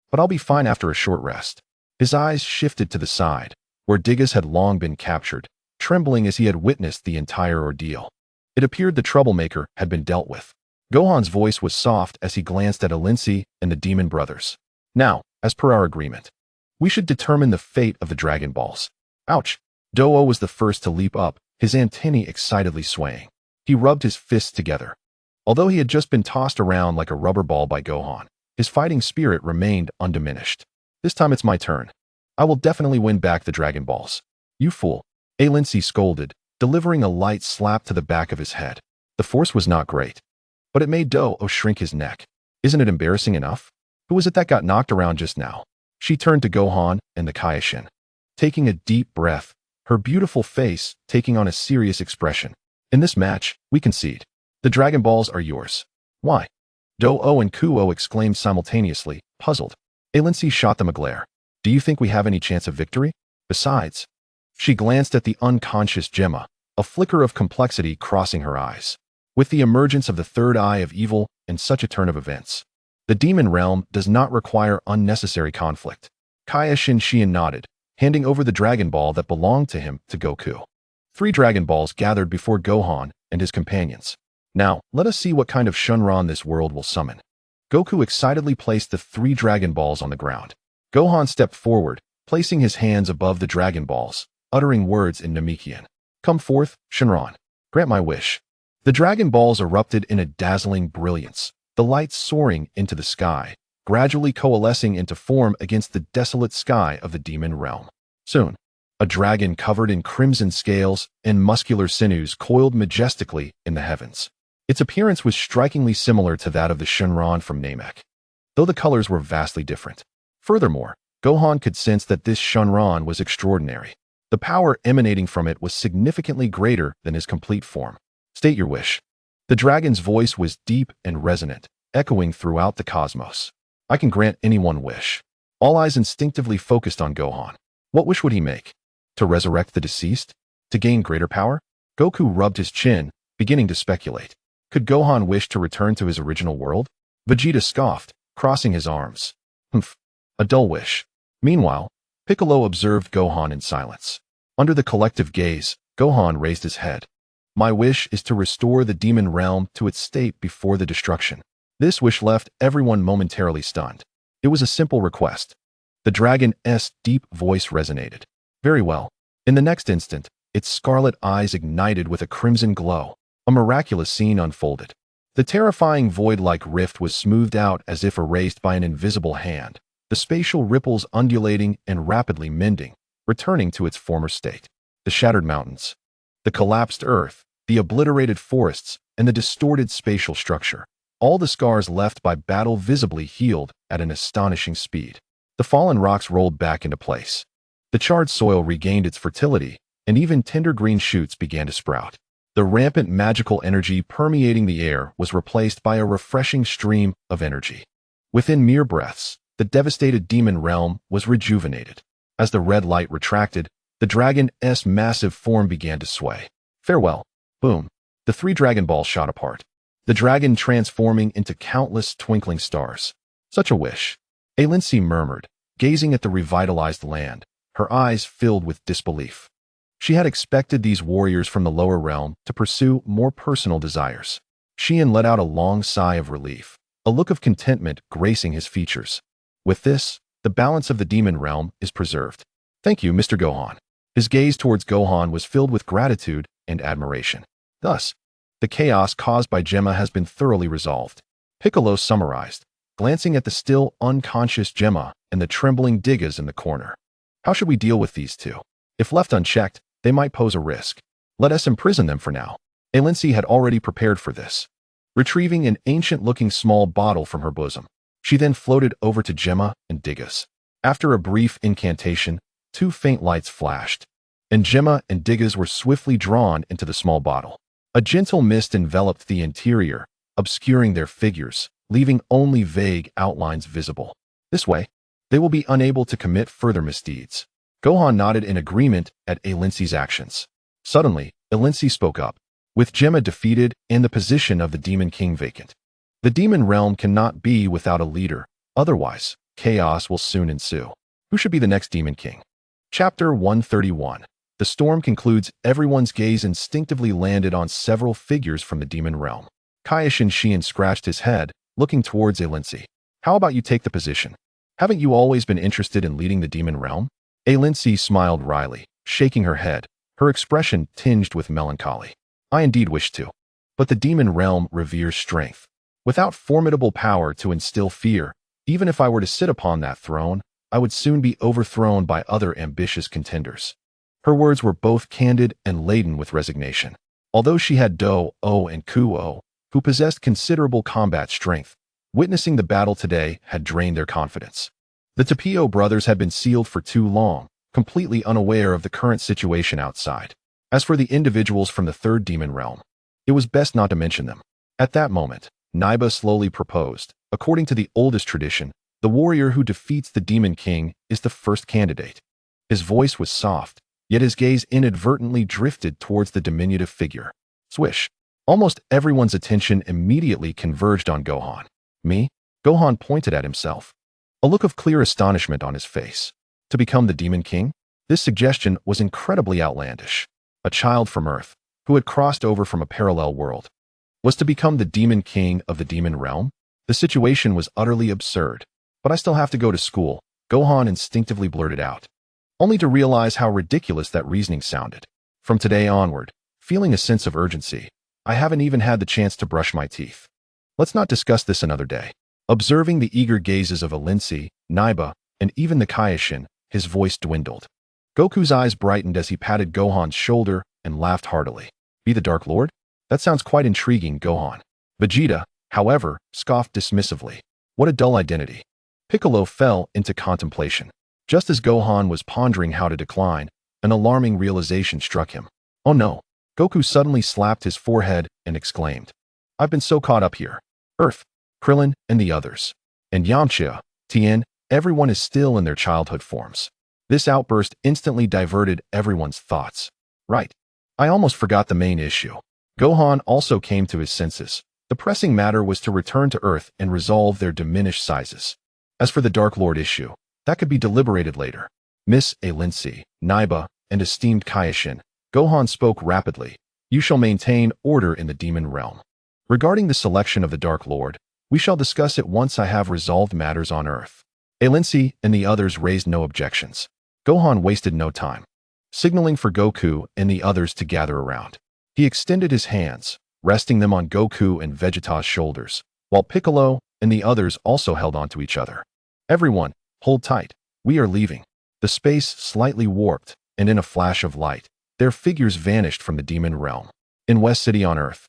Speaker 1: but I'll be fine after a short rest." His eyes shifted to the side, where Diggas had long been captured, trembling as he had witnessed the entire ordeal. It appeared the troublemaker had been dealt with. Gohan's voice was soft as he glanced at Alinci and the Demon Brothers. "Now, as per our agreement, we should determine the fate of the Dragon Balls." Ouch! Do-O was the first to leap up, his antennae excitedly swaying. He rubbed his fists together. Although he had just been tossed around like a rubber ball by Gohan, his fighting spirit remained undiminished. "This time it's my turn. I will definitely win back the Dragon Balls." "You fool," Alinci scolded, delivering a light slap to the back of his head. The force was not great, but it made Do-O shrink his neck. "Isn't it embarrassing enough? Who was it that got knocked around just now?" She turned to Gohan and the Kaioshin. Taking a deep breath, her beautiful face taking on a serious expression. "In this match, we concede. The Dragon Balls are yours." "Why?" Do-O and Kuo exclaimed simultaneously, puzzled. Alinci shot them a glare. "Do you think we have any chance of victory? Besides..." She glanced at the unconscious Gemma, a flicker of complexity crossing her eyes. With the emergence of the third eye of evil and such a turn of events, the demon realm does not require unnecessary conflict. Kaioshin Shion nodded, handing over the Dragon Ball that belonged to him to Goku. 3 Dragon Balls gathered before Gohan and his companions. "Now, let us see what kind of Shenron this world will summon." Goku excitedly placed the 3 Dragon Balls on the ground. Gohan stepped forward, placing his hands above the Dragon Balls, uttering words in Namekian. "Come forth, Shenron. Grant my wish." The Dragon Balls erupted in a dazzling brilliance, the lights soaring into the sky, gradually coalescing into form against the desolate sky of the demon realm. Soon, a dragon covered in crimson scales and muscular sinews coiled majestically in the heavens. Its appearance was strikingly similar to that of the Shenron from Namek, though the colors were vastly different. Furthermore, Gohan could sense that this Shenron was extraordinary. The power emanating from it was significantly greater than his complete form. "State your wish." The dragon's voice was deep and resonant, echoing throughout the cosmos. "I can grant any one wish." All eyes instinctively focused on Gohan. What wish would he make? To resurrect the deceased? To gain greater power? Goku rubbed his chin, beginning to speculate. Could Gohan wish to return to his original world? Vegeta scoffed, crossing his arms. "Humph, a dull wish." Meanwhile, Piccolo observed Gohan in silence. Under the collective gaze, Gohan raised his head. "My wish is to restore the demon realm to its state before the destruction." This wish left everyone momentarily stunned. It was a simple request. The dragon's deep voice resonated. "Very well." In the next instant, its scarlet eyes ignited with a crimson glow. A miraculous scene unfolded. The terrifying void-like rift was smoothed out as if erased by an invisible hand, the spatial ripples undulating and rapidly mending, returning to its former state. The shattered mountains, the collapsed earth, the obliterated forests, and the distorted spatial structure. All the scars left by battle visibly healed at an astonishing speed. The fallen rocks rolled back into place. The charred soil regained its fertility, and even tender green shoots began to sprout. The rampant magical energy permeating the air was replaced by a refreshing stream of energy. Within mere breaths, the devastated demon realm was rejuvenated. As the red light retracted, the dragon's massive form began to sway. Farewell. Boom. The 3 Dragon Balls shot apart, the dragon transforming into countless twinkling stars. "Such a wish," Alinci murmured, gazing at the revitalized land, her eyes filled with disbelief. She had expected these warriors from the lower realm to pursue more personal desires. Shion let out a long sigh of relief, a look of contentment gracing his features. "With this, the balance of the demon realm is preserved. Thank you, Mr. Gohan." His gaze towards Gohan was filled with gratitude and admiration. Thus, the chaos caused by Gemma has been thoroughly resolved. Piccolo summarized, glancing at the still unconscious Gemma and the trembling Digas in the corner. How should we deal with these two? If left unchecked, they might pose a risk. Let us imprison them for now. Alincy had already prepared for this. Retrieving an ancient-looking small bottle from her bosom, she then floated over to Gemma and Digas. After a brief incantation, two faint lights flashed, and Gemma and Digas were swiftly drawn into the small bottle. A gentle mist enveloped the interior, obscuring their figures, leaving only vague outlines visible. This way, they will be unable to commit further misdeeds. Gohan nodded in agreement at Alincy's actions. Suddenly, Alincy spoke up. With Gemma defeated and the position of the Demon King vacant, the demon realm cannot be without a leader, otherwise, chaos will soon ensue. Who should be the next Demon King? Chapter 131. The storm concludes. Everyone's gaze instinctively landed on several figures from the demon realm. Kaioshin Shion scratched his head, looking towards Alincy. How about you take the position? Haven't you always been interested in leading the demon realm? Alincy smiled wryly, shaking her head, her expression tinged with melancholy. I indeed wish to. But the demon realm reveres strength. Without formidable power to instill fear, even if I were to sit upon that throne, I would soon be overthrown by other ambitious contenders. Her words were both candid and laden with resignation. Although she had Do-O and Ku-O, who possessed considerable combat strength, witnessing the battle today had drained their confidence. The Tapio brothers had been sealed for too long, completely unaware of the current situation outside. As for the individuals from the third demon realm, it was best not to mention them. At that moment, Naiba slowly proposed. According to the oldest tradition, the warrior who defeats the Demon King is the first candidate. His voice was soft, yet his gaze inadvertently drifted towards the diminutive figure. Swish. Almost everyone's attention immediately converged on Gohan. Me? Gohan pointed at himself, a look of clear astonishment on his face. To become the Demon King? This suggestion was incredibly outlandish. A child from Earth, who had crossed over from a parallel world, was to become the Demon King of the Demon Realm? The situation was utterly absurd. But I still have to go to school, Gohan instinctively blurted out, only to realize how ridiculous that reasoning sounded. From today onward, feeling a sense of urgency, I haven't even had the chance to brush my teeth. Let's not discuss this another day. Observing the eager gazes of Alincy, Naiba, and even the Kaioshin, his voice dwindled. Goku's eyes brightened as he patted Gohan's shoulder and laughed heartily. Be the Dark Lord? That sounds quite intriguing, Gohan. Vegeta, however, scoffed dismissively. What a dull identity. Piccolo fell into contemplation. Just as Gohan was pondering how to decline, an alarming realization struck him. Oh no. Goku suddenly slapped his forehead and exclaimed. I've been so caught up here. Earth, Krillin, and the others. And Yamcha, Tien, everyone is still in their childhood forms. This outburst instantly diverted everyone's thoughts. Right. I almost forgot the main issue. Gohan also came to his senses. The pressing matter was to return to Earth and resolve their diminished sizes. As for the Dark Lord issue, that could be deliberated later. Miss Alincy, Naiba, and esteemed Kaioshin, Gohan spoke rapidly. You shall maintain order in the demon realm. Regarding the selection of the Dark Lord, we shall discuss it once I have resolved matters on Earth. Alincy and the others raised no objections. Gohan wasted no time, signaling for Goku and the others to gather around. He extended his hands, resting them on Goku and Vegeta's shoulders, while Piccolo and the others also held onto each other. Everyone, hold tight. We are leaving. The space slightly warped, and in a flash of light, their figures vanished from the demon realm. In West City on Earth.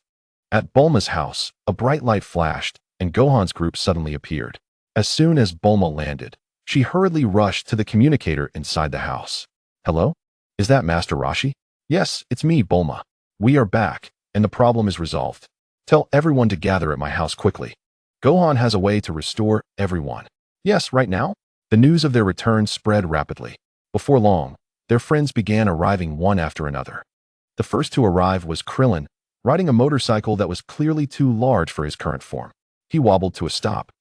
Speaker 1: At Bulma's house, a bright light flashed, and Gohan's group suddenly appeared. As soon as Bulma landed, she hurriedly rushed to the communicator inside the house. Hello? Is that Master Roshi? Yes, it's me, Bulma. We are back, and the problem is resolved. Tell everyone to gather at my house quickly. Gohan has a way to restore everyone. Yes, right now? The news of their return spread rapidly. Before long, their friends began arriving one after another. The first to arrive was Krillin, riding a motorcycle that was clearly too large for his current form. He wobbled to a stop,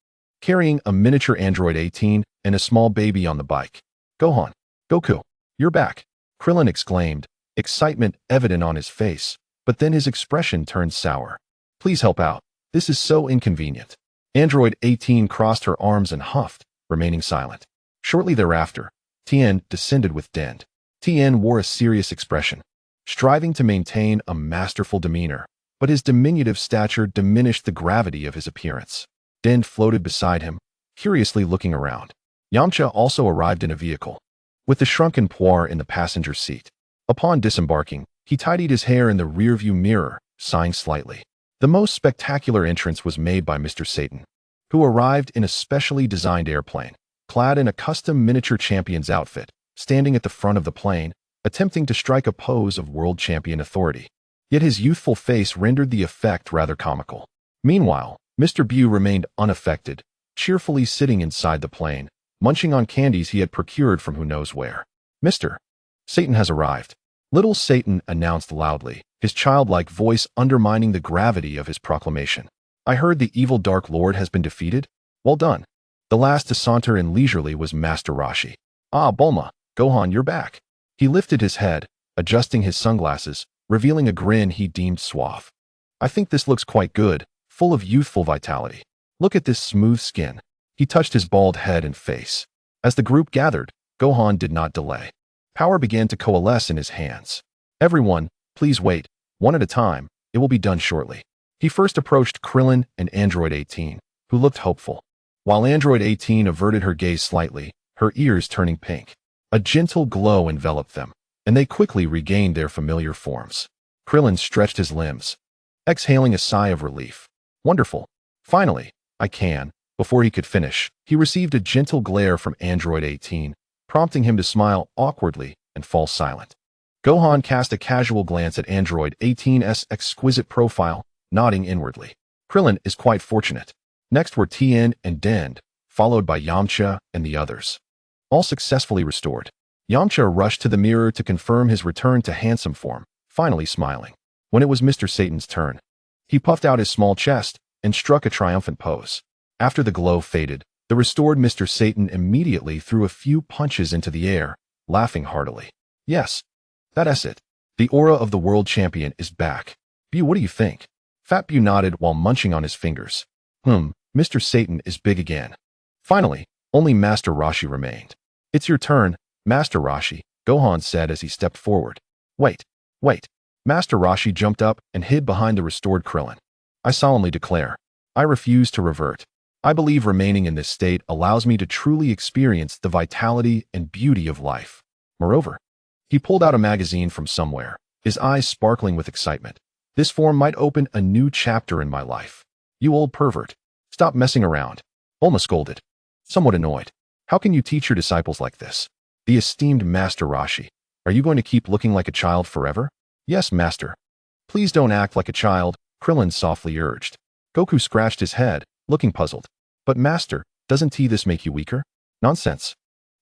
Speaker 1: carrying a miniature Android 18 and a small baby on the bike. Gohan, Goku, you're back, Krillin exclaimed, excitement evident on his face, but then his expression turned sour. Please help out. This is so inconvenient. Android 18 crossed her arms and huffed, remaining silent. Shortly thereafter, Tien descended with Dend. Tien wore a serious expression, striving to maintain a masterful demeanor, but his diminutive stature diminished the gravity of his appearance. Den floated beside him, curiously looking around. Yamcha also arrived in a vehicle, with the shrunken Puar in the passenger seat. Upon disembarking, he tidied his hair in the rearview mirror, sighing slightly. The most spectacular entrance was made by Mr. Satan, who arrived in a specially designed airplane, clad in a custom miniature champion's outfit, standing at the front of the plane, attempting to strike a pose of world champion authority. Yet his youthful face rendered the effect rather comical. Meanwhile, Mr. Bu remained unaffected, cheerfully sitting inside the plane, munching on candies he had procured from who knows where. Mr. Satan has arrived. Little Satan announced loudly, his childlike voice undermining the gravity of his proclamation. I heard the evil Dark Lord has been defeated? Well done. The last to saunter in leisurely was Master Roshi. Ah, Bulma, Gohan, you're back. He lifted his head, adjusting his sunglasses, revealing a grin he deemed suave. I think this looks quite good, full of youthful vitality. Look at this smooth skin. He touched his bald head and face. As the group gathered, Gohan did not delay. Power began to coalesce in his hands. Everyone, please wait. One at a time, it will be done shortly. He first approached Krillin and Android 18, who looked hopeful. While Android 18 averted her gaze slightly, her ears turning pink. A gentle glow enveloped them, and they quickly regained their familiar forms. Krillin stretched his limbs, exhaling a sigh of relief. Wonderful. Finally, I can. Before he could finish, he received a gentle glare from Android 18, prompting him to smile awkwardly and fall silent. Gohan cast a casual glance at Android 18's exquisite profile, nodding inwardly. Krillin is quite fortunate. Next were Tien and Dend, followed by Yamcha and the others. All successfully restored. Yamcha rushed to the mirror to confirm his return to handsome form, finally smiling. When it was Mr. Satan's turn, he puffed out his small chest and struck a triumphant pose. After the glow faded, the restored Mr. Satan immediately threw a few punches into the air, laughing heartily. Yes, that's it. The aura of the world champion is back. Bu, what do you think? Fat Bu nodded while munching on his fingers. Mr. Satan is big again. Finally, only Master Roshi remained. It's your turn, Master Roshi, Gohan said as he stepped forward. Wait. Master Roshi jumped up and hid behind the restored Krillin. I solemnly declare, I refuse to revert. I believe remaining in this state allows me to truly experience the vitality and beauty of life. Moreover, he pulled out a magazine from somewhere, his eyes sparkling with excitement. This form might open a new chapter in my life. You old pervert. Stop messing around. Bulma scolded, somewhat annoyed. How can you teach your disciples like this? The esteemed Master Roshi, are you going to keep looking like a child forever? Yes, Master. Please don't act like a child, Krillin softly urged. Goku scratched his head, looking puzzled. But Master, doesn't this make you weaker? Nonsense.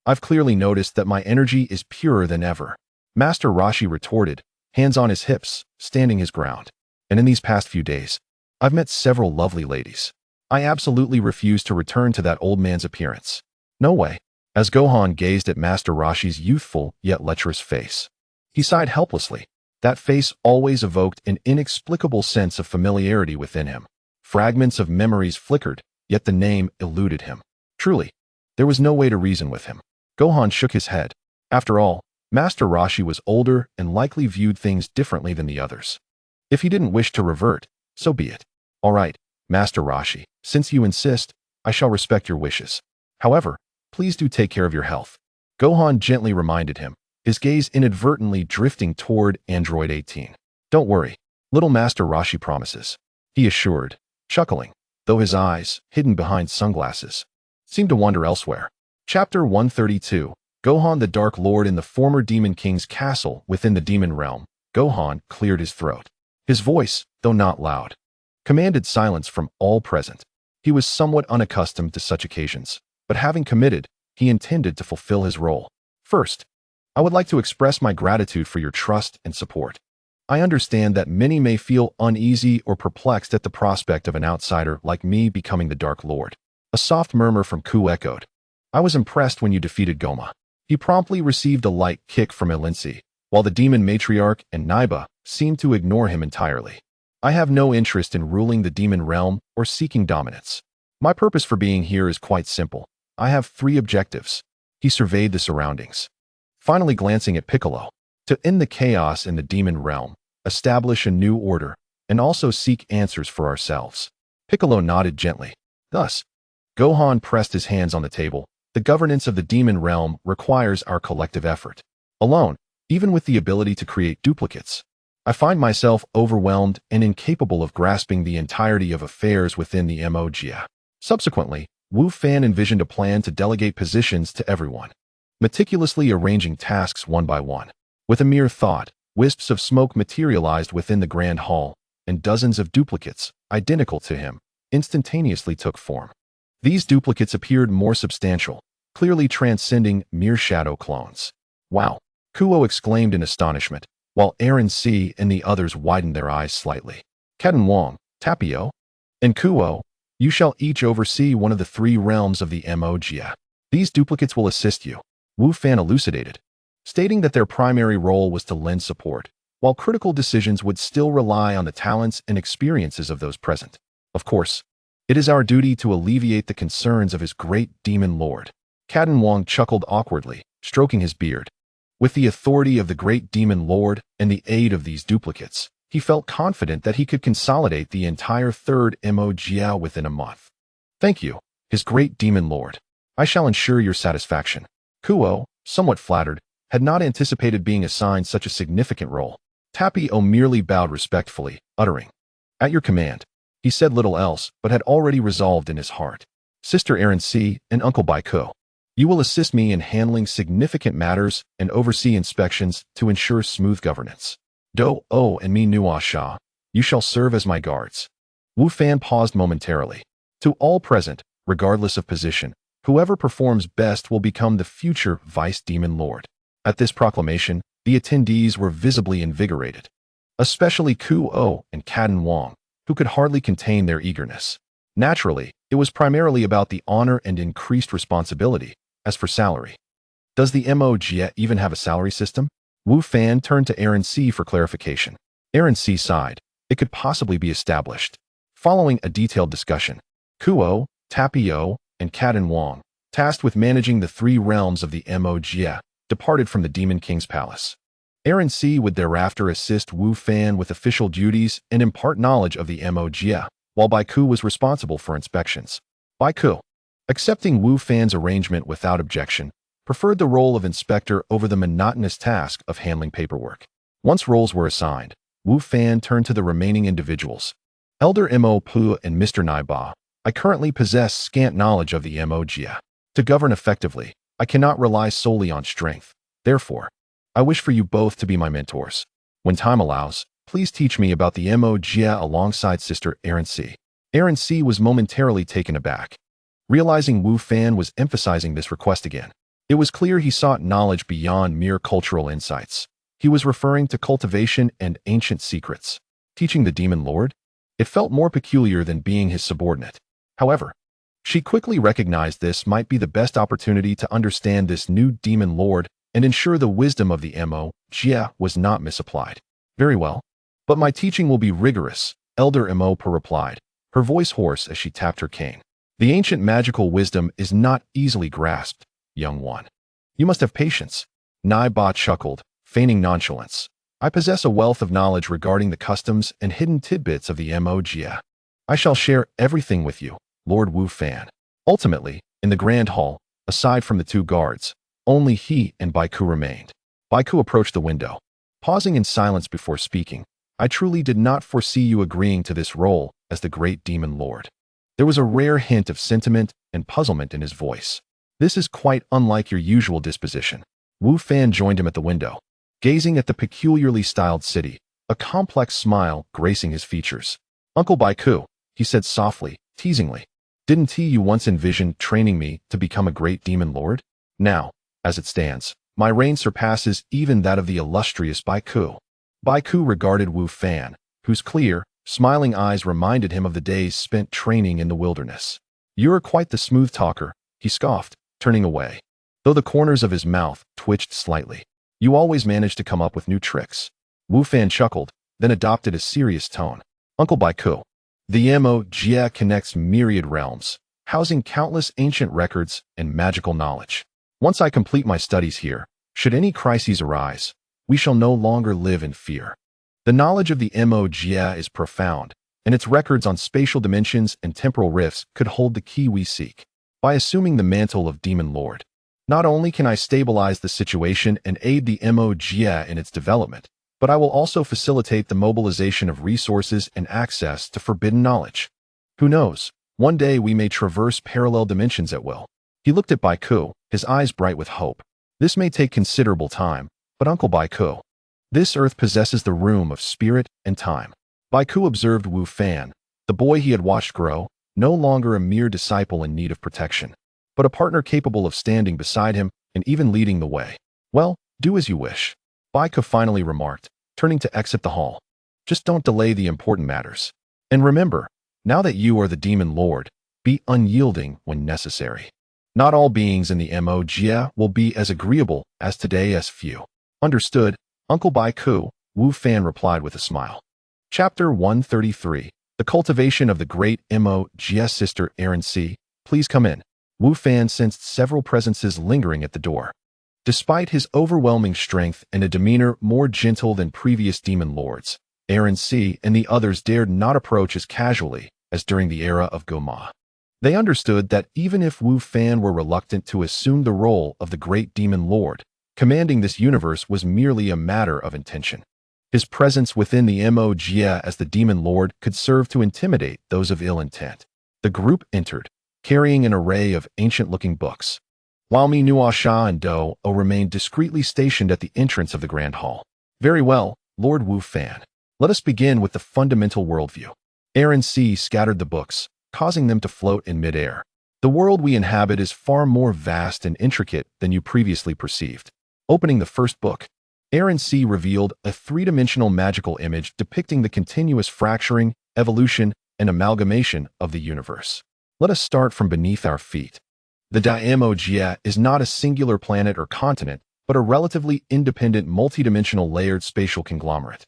Speaker 1: I've clearly noticed that my energy is purer than ever. Master Roshi retorted, hands on his hips, standing his ground. And in these past few days, I've met several lovely ladies. I absolutely refuse to return to that old man's appearance. No way. As Gohan gazed at Master Roshi's youthful yet lecherous face, he sighed helplessly. That face always evoked an inexplicable sense of familiarity within him. Fragments of memories flickered, yet the name eluded him. Truly, there was no way to reason with him. Gohan shook his head. After all, Master Roshi was older and likely viewed things differently than the others. If he didn't wish to revert, so be it. All right, Master Roshi, since you insist, I shall respect your wishes. However, please do take care of your health. Gohan gently reminded him, his gaze inadvertently drifting toward Android 18. Don't worry, little Master Roshi promises, he assured, chuckling, though his eyes, hidden behind sunglasses, seemed to wander elsewhere. Chapter 132, Gohan the Dark Lord in the former Demon King's castle within the Demon Realm. Gohan cleared his throat. His voice, though not loud, commanded silence from all present. He was somewhat unaccustomed to such occasions, but having committed, he intended to fulfill his role. First, I would like to express my gratitude for your trust and support. I understand that many may feel uneasy or perplexed at the prospect of an outsider like me becoming the Dark Lord. A soft murmur from Ku echoed. I was impressed when you defeated Goma. He promptly received a light kick from Elinci, while the demon matriarch and Naiba seemed to ignore him entirely. I have no interest in ruling the demon realm or seeking dominance. My purpose for being here is quite simple. I have 3 objectives. He surveyed the surroundings, finally glancing at Piccolo. To end the chaos in the demon realm, establish a new order, and also seek answers for ourselves. Piccolo nodded gently. Thus, Gohan pressed his hands on the table. The governance of the demon realm requires our collective effort. Alone, even with the ability to create duplicates, I find myself overwhelmed and incapable of grasping the entirety of affairs within the MOGA. Subsequently, Wu Fan envisioned a plan to delegate positions to everyone, meticulously arranging tasks one by one. With a mere thought, wisps of smoke materialized within the grand hall, and dozens of duplicates, identical to him, instantaneously took form. These duplicates appeared more substantial, clearly transcending mere shadow clones. Wow! Kuo exclaimed in astonishment, while Aaron C. and the others widened their eyes slightly. Kaden Wong, Tapio, and Kuo, you shall each oversee one of the 3 realms of the MOGA. These duplicates will assist you, Wu Fan elucidated, stating that their primary role was to lend support, while critical decisions would still rely on the talents and experiences of those present. Of course, it is our duty to alleviate the concerns of his great demon lord. Kaden Wong chuckled awkwardly, stroking his beard. With the authority of the great demon lord and the aid of these duplicates, he felt confident that he could consolidate the entire 3rd MOGA within a month. Thank you, his great demon lord. I shall ensure your satisfaction. Kuo, somewhat flattered, had not anticipated being assigned such a significant role. Tapio merely bowed respectfully, uttering, "At your command." He said little else, but had already resolved in his heart. Sister Aaron C. and Uncle Baiko, you will assist me in handling significant matters and oversee inspections to ensure smooth governance. Do-O and me Nua Sha, you shall serve as my guards. Wu Fan paused momentarily. To all present, regardless of position, whoever performs best will become the future Vice Demon Lord. At this proclamation, the attendees were visibly invigorated, especially Kuo and Kaden Wong, who could hardly contain their eagerness. Naturally, it was primarily about the honor and increased responsibility. As for salary, does the MOGA even have a salary system? Wu Fan turned to Aaron C. for clarification. Aaron C. sighed. It could possibly be established. Following a detailed discussion, Kuo, Tapio, and Kaden Wong, tasked with managing the 3 realms of the MOGA, departed from the Demon King's palace. Aaron C. would thereafter assist Wu Fan with official duties and impart knowledge of the MOGA, while Baiku was responsible for inspections. Baiku, accepting Wu Fan's arrangement without objection, preferred the role of inspector over the monotonous task of handling paperwork. Once roles were assigned, Wu Fan turned to the remaining individuals. Elder Mo Pu and Mr. Naiba, I currently possess scant knowledge of the MOGA. To govern effectively, I cannot rely solely on strength. Therefore, I wish for you both to be my mentors. When time allows, please teach me about the MOGA alongside Sister Aaron C. Aaron C. was momentarily taken aback, realizing Wu Fan was emphasizing this request again. It was clear he sought knowledge beyond mere cultural insights. He was referring to cultivation and ancient secrets. Teaching the Demon Lord? It felt more peculiar than being his subordinate. However, she quickly recognized this might be the best opportunity to understand this new Demon Lord and ensure the wisdom of the MOGA was not misapplied. Very well, but my teaching will be rigorous, Elder Mo-Pa replied, her voice hoarse as she tapped her cane. The ancient magical wisdom is not easily grasped, young one. You must have patience. Nai-Ba chuckled, feigning nonchalance. I possess a wealth of knowledge regarding the customs and hidden tidbits of the MOGA. I shall share everything with you, Lord Wu Fan. Ultimately, in the Grand Hall, aside from the 2 guards, only he and Baiku remained. Baiku approached the window, pausing in silence before speaking. I truly did not foresee you agreeing to this role as the great Demon Lord. There was a rare hint of sentiment and puzzlement in his voice. This is quite unlike your usual disposition. Wu Fan joined him at the window, gazing at the peculiarly styled city, a complex smile gracing his features. Uncle Baiku, he said softly, teasingly, didn't he you once envision training me to become a great Demon Lord? Now, as it stands, my reign surpasses even that of the illustrious Baiku. Baiku regarded Wu Fan, whose clear, smiling eyes reminded him of the days spent training in the wilderness. You're quite the smooth talker, he scoffed, turning away, though the corners of his mouth twitched slightly. You always manage to come up with new tricks. Wu Fan chuckled, then adopted a serious tone. Uncle Baiku, the MOGA connects myriad realms, housing countless ancient records and magical knowledge. Once I complete my studies here, should any crises arise, we shall no longer live in fear. The knowledge of the MOGA is profound, and its records on spatial dimensions and temporal rifts could hold the key we seek. By assuming the mantle of Demon Lord, not only can I stabilize the situation and aid the MOGA in its development, but I will also facilitate the mobilization of resources and access to forbidden knowledge. Who knows, one day we may traverse parallel dimensions at will. He looked at Baiku, his eyes bright with hope. This may take considerable time, but Uncle Baiku, this earth possesses the room of spirit and time. Baiku observed Wu Fan, the boy he had watched grow, no longer a mere disciple in need of protection, but a partner capable of standing beside him and even leading the way. Well, do as you wish, Baiku finally remarked, turning to exit the hall. Just don't delay the important matters. And remember, now that you are the Demon Lord, be unyielding when necessary. Not all beings in the MOGA will be as agreeable as today as few. Understood, Uncle Baiku, Wu Fan replied with a smile. Chapter 133, The Cultivation of the Great MOGA. Sister Aaron C., please come in. Wu Fan sensed several presences lingering at the door. Despite his overwhelming strength and a demeanor more gentle than previous demon lords, Aaron C. and the others dared not approach as casually as during the era of Goma. They understood that even if Wu Fan were reluctant to assume the role of the great demon lord, commanding this universe was merely a matter of intention. His presence within the MOGA as the demon lord could serve to intimidate those of ill intent. The group entered, carrying an array of ancient-looking books, while Mi Nua Sha and Do O remained discreetly stationed at the entrance of the grand hall. Very well, Lord Wu Fan. Let us begin with the fundamental worldview. Aaron C. scattered the books, causing them to float in midair. The world we inhabit is far more vast and intricate than you previously perceived. Opening the first book, Aaron C. revealed a three-dimensional magical image depicting the continuous fracturing, evolution, and amalgamation of the universe. Let us start from beneath our feet. The MOGA is not a singular planet or continent, but a relatively independent multidimensional layered spatial conglomerate.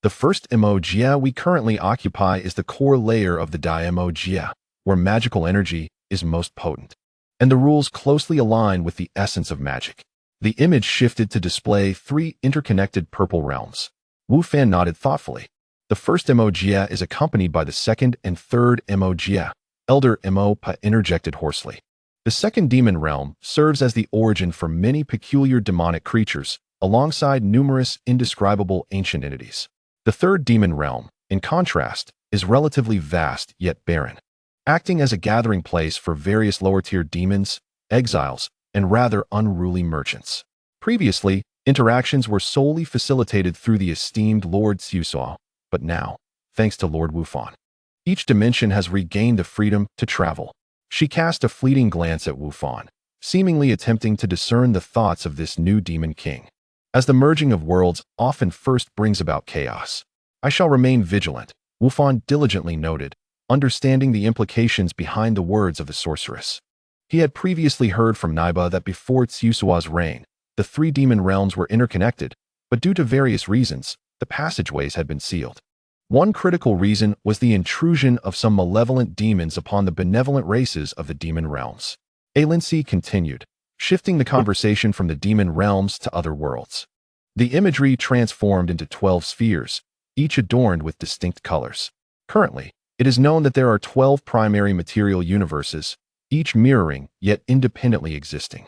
Speaker 1: The first MOGA we currently occupy is the core layer of the MOGA, where magical energy is most potent, and the rules closely align with the essence of magic. The image shifted to display three interconnected purple realms. Wu Fan nodded thoughtfully. The first MOGA is accompanied by the second and third MOGA. Elder Pa interjected hoarsely. The second demon realm serves as the origin for many peculiar demonic creatures, alongside numerous indescribable ancient entities. The third demon realm, in contrast, is relatively vast yet barren, acting as a gathering place for various lower-tier demons, exiles, and rather unruly merchants. Previously, interactions were solely facilitated through the esteemed Lord Tsusao, but now, thanks to Lord Wu Fan, each dimension has regained the freedom to travel. She cast a fleeting glance at Wu Fan, seemingly attempting to discern the thoughts of this new demon king. As the merging of worlds often first brings about chaos, I shall remain vigilant, Wu Fan diligently noted, understanding the implications behind the words of the sorceress. He had previously heard from Naiba that before Tsusawa's reign, the three demon realms were interconnected, but due to various reasons, the passageways had been sealed. One critical reason was the intrusion of some malevolent demons upon the benevolent races of the demon realms. Alincy continued, shifting the conversation from the demon realms to other worlds. The imagery transformed into 12 spheres, each adorned with distinct colors. Currently, it is known that there are 12 primary material universes, each mirroring yet independently existing,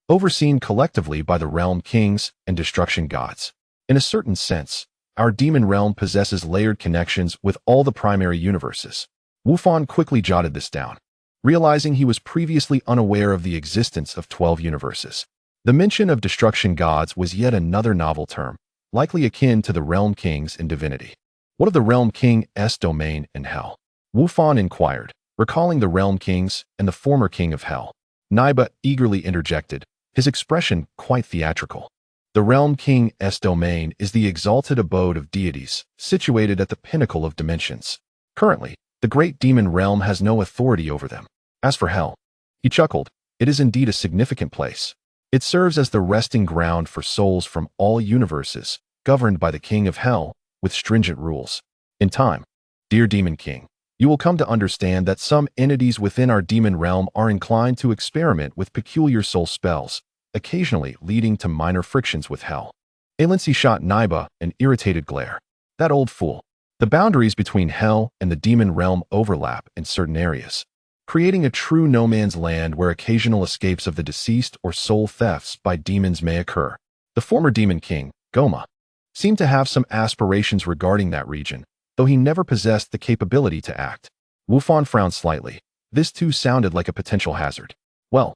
Speaker 1: overseen collectively by the realm kings and destruction gods. In a certain sense, our demon realm possesses layered connections with all the primary universes. Wu Fan quickly jotted this down, realizing he was previously unaware of the existence of 12 universes. The mention of destruction gods was yet another novel term, likely akin to the realm kings in divinity. What of the realm king's domain in hell? Wu Fan inquired, recalling the realm kings and the former king of hell. Naiba eagerly interjected, his expression quite theatrical. The realm king's domain is the exalted abode of deities, situated at the pinnacle of dimensions. Currently, the great demon realm has no authority over them. As for hell, he chuckled, it is indeed a significant place. It serves as the resting ground for souls from all universes, governed by the king of hell, with stringent rules. In time, dear demon king, you will come to understand that some entities within our demon realm are inclined to experiment with peculiar soul spells, occasionally leading to minor frictions with hell. Alincy shot Naiba an irritated glare. That old fool. The boundaries between hell and the demon realm overlap in certain areas, creating a true no man's land where occasional escapes of the deceased or soul thefts by demons may occur. The former demon king, Goma, seemed to have some aspirations regarding that region, though he never possessed the capability to act. Wufan frowned slightly. This too sounded like a potential hazard. Well,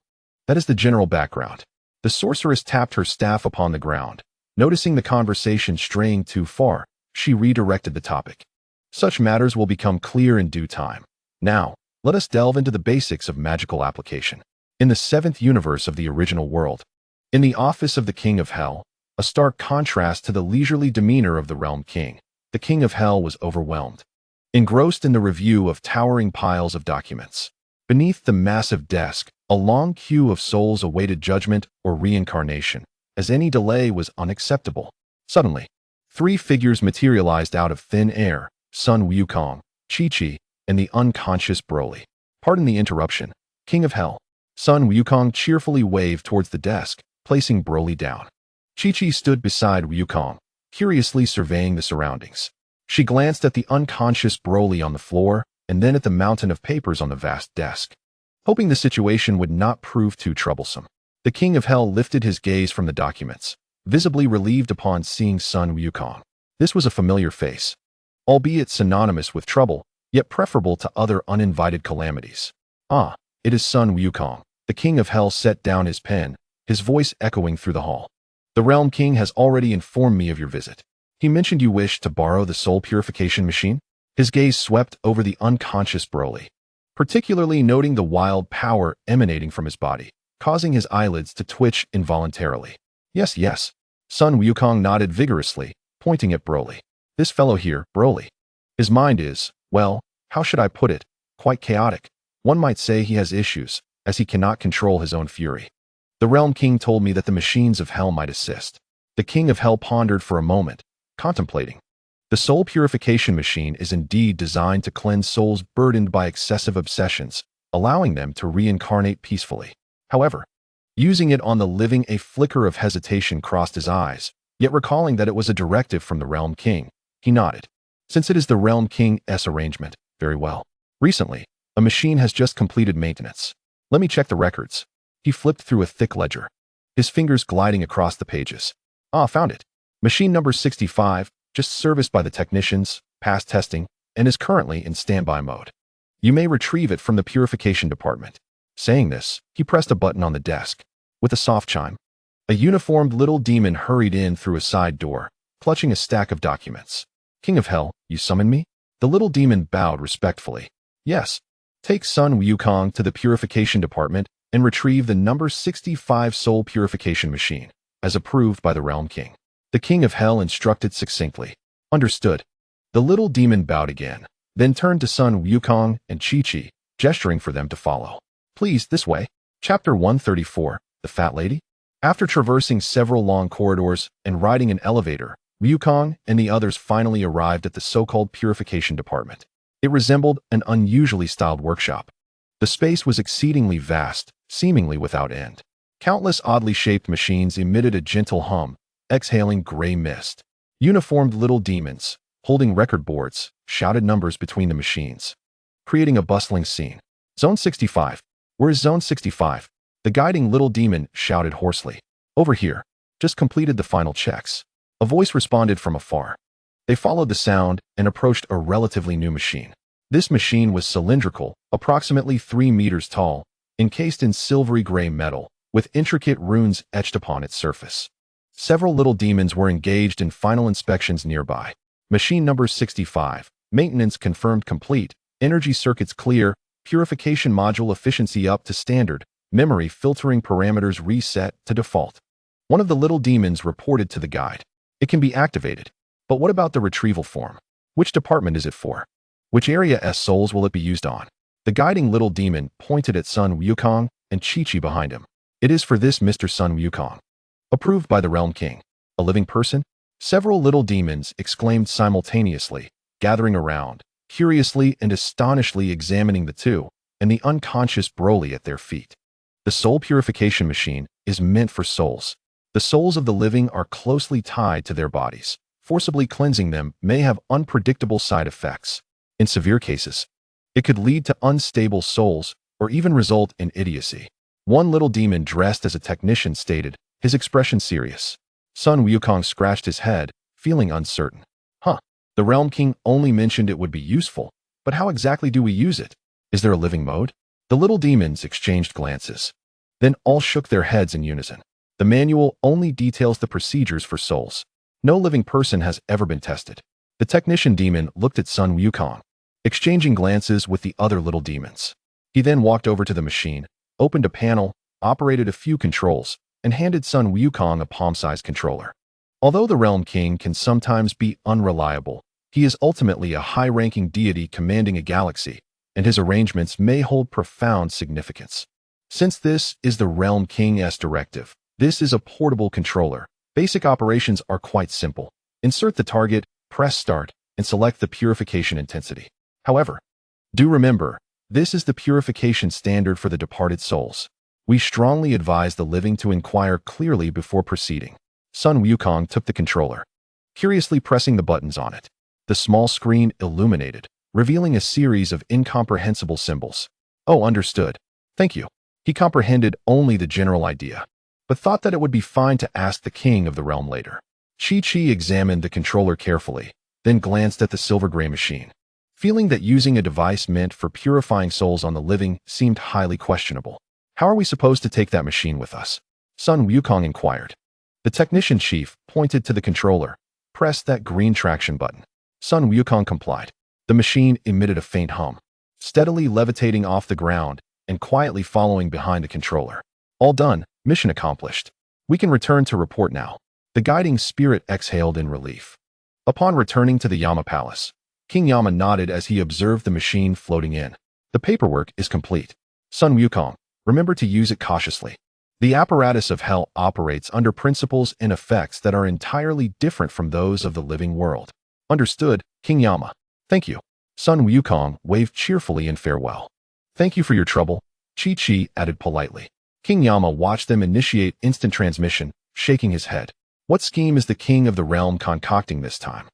Speaker 1: that is the general background. The sorceress tapped her staff upon the ground. Noticing the conversation straying too far, she redirected the topic. Such matters will become clear in due time. Now, let us delve into the basics of magical application. In the seventh universe of the original world, in the office of the King of Hell, a stark contrast to the leisurely demeanor of the Realm King, the King of Hell was overwhelmed, engrossed in the review of towering piles of documents. Beneath the massive desk, a long queue of souls awaited judgment or reincarnation, as any delay was unacceptable. Suddenly, three figures materialized out of thin air: Sun Wukong, Chi-Chi, and the unconscious Broly. Pardon the interruption, King of Hell. Sun Wukong cheerfully waved towards the desk, placing Broly down. Chi-Chi stood beside Wukong, curiously surveying the surroundings. She glanced at the unconscious Broly on the floor, and then at the mountain of papers on the vast desk. Hoping the situation would not prove too troublesome, the King of Hell lifted his gaze from the documents, visibly relieved upon seeing Sun Wukong. This was a familiar face, albeit synonymous with trouble, yet preferable to other uninvited calamities. Ah, it is Sun Wukong. The King of Hell set down his pen, his voice echoing through the hall. The Realm King has already informed me of your visit. He mentioned you wished to borrow the soul purification machine. His gaze swept over the unconscious Broly, particularly noting the wild power emanating from his body, causing his eyelids to twitch involuntarily. Yes, yes. Sun Wukong nodded vigorously, pointing at Broly. This fellow here, Broly. His mind is, well, how should I put it, quite chaotic. One might say he has issues, as he cannot control his own fury. The Realm King told me that the machines of hell might assist. The King of Hell pondered for a moment, contemplating. The soul purification machine is indeed designed to cleanse souls burdened by excessive obsessions, allowing them to reincarnate peacefully. However, using it on the living, a flicker of hesitation crossed his eyes, yet recalling that it was a directive from the Realm King, he nodded. Since it is the Realm King's arrangement, very well. Recently, a machine has just completed maintenance. Let me check the records. He flipped through a thick ledger, his fingers gliding across the pages. Ah, found it. Machine number 65, just serviced by the technicians, passed testing, and is currently in standby mode. You may retrieve it from the purification department. Saying this, he pressed a button on the desk. With a soft chime, a uniformed little demon hurried in through a side door, clutching a stack of documents. King of Hell, you summon me? The little demon bowed respectfully. Yes. Take Sun Wukong to the purification department and retrieve the number 65 soul purification machine, as approved by the Realm King. The King of Hell instructed succinctly. Understood. The little demon bowed again, then turned to Sun Wukong and Chi-Chi, gesturing for them to follow. Please, this way. Chapter 134, The Fat Lady? After traversing several long corridors and riding an elevator, Wukong and the others finally arrived at the so-called purification department. It resembled an unusually styled workshop. The space was exceedingly vast, seemingly without end. Countless oddly shaped machines emitted a gentle hum, exhaling gray mist. Uniformed little demons, holding record boards, shouted numbers between the machines, creating a bustling scene. Zone 65. Where is Zone 65? The guiding little demon shouted hoarsely. Over here. Just completed the final checks. A voice responded from afar. They followed the sound and approached a relatively new machine. This machine was cylindrical, approximately 3 meters tall, encased in silvery gray metal, with intricate runes etched upon its surface. Several little demons were engaged in final inspections nearby. Machine number 65. Maintenance confirmed complete. Energy circuits clear. Purification module efficiency up to standard. Memory filtering parameters reset to default. One of the little demons reported to the guide. It can be activated. But what about the retrieval form? Which department is it for? Which area's souls will it be used on? The guiding little demon pointed at Sun Wukong and Chi-Chi behind him. It is for this Mr. Sun Wukong. Approved by the Realm King. A living person? Several little demons exclaimed simultaneously, gathering around, curiously and astonishedly examining the two, and the unconscious Broly at their feet. The soul purification machine is meant for souls. The souls of the living are closely tied to their bodies, forcibly cleansing them may have unpredictable side effects. In severe cases, it could lead to unstable souls or even result in idiocy. One little demon dressed as a technician stated, his expression serious. Sun Wukong scratched his head, feeling uncertain. The Realm King only mentioned it would be useful, but how exactly do we use it? Is there a living mode? The little demons exchanged glances. Then all shook their heads in unison. The manual only details the procedures for souls. No living person has ever been tested. The technician demon looked at Sun Wukong, exchanging glances with the other little demons. He then walked over to the machine, opened a panel, operated a few controls, and handed Sun Wukong a palm-sized controller. Although the Realm King can sometimes be unreliable, he is ultimately a high-ranking deity commanding a galaxy, and his arrangements may hold profound significance. Since this is the Realm King's directive, this is a portable controller. Basic operations are quite simple. Insert the target, press start, and select the purification intensity. However, do remember, this is the purification standard for the departed souls. We strongly advise the living to inquire clearly before proceeding. Sun Wukong took the controller, curiously pressing the buttons on it. The small screen illuminated, revealing a series of incomprehensible symbols. Oh, understood. Thank you. He comprehended only the general idea, but thought that it would be fine to ask the king of the realm later. Chi examined the controller carefully, then glanced at the silver-gray machine. Feeling that using a device meant for purifying souls on the living seemed highly questionable. How are we supposed to take that machine with us? Sun Wukong inquired. The technician chief pointed to the controller, pressed that green traction button. Sun Wukong complied. The machine emitted a faint hum, steadily levitating off the ground and quietly following behind the controller. All done, mission accomplished. We can return to report now. The guiding spirit exhaled in relief. Upon returning to the Yama Palace, King Yama nodded as he observed the machine floating in. The paperwork is complete. Sun Wukong, remember to use it cautiously. The apparatus of hell operates under principles and effects that are entirely different from those of the living world. Understood, King Yama. Thank you. Sun Wukong waved cheerfully in farewell. Thank you for your trouble, Chi added politely. King Yama watched them initiate instant transmission, shaking his head. What scheme is the king of the realm concocting this time?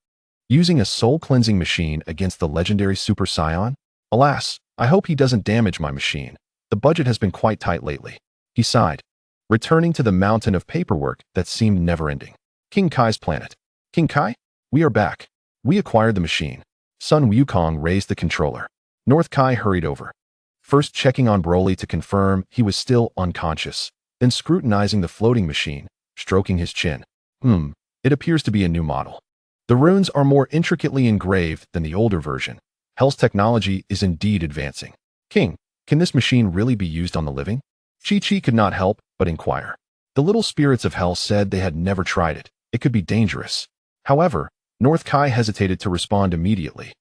Speaker 1: Using a soul-cleansing machine against the legendary Super Saiyan? Alas, I hope he doesn't damage my machine. The budget has been quite tight lately. He sighed, returning to the mountain of paperwork that seemed never-ending. King Kai's planet. King Kai? We are back. We acquired the machine. Sun Wukong raised the controller. North Kai hurried over, first checking on Broly to confirm he was still unconscious, then scrutinizing the floating machine, stroking his chin. It appears to be a new model. The runes are more intricately engraved than the older version. Hell's technology is indeed advancing. King, can this machine really be used on the living? Chi could not help but inquire. The little spirits of hell said they had never tried it. It could be dangerous. However, North Kai hesitated to respond immediately.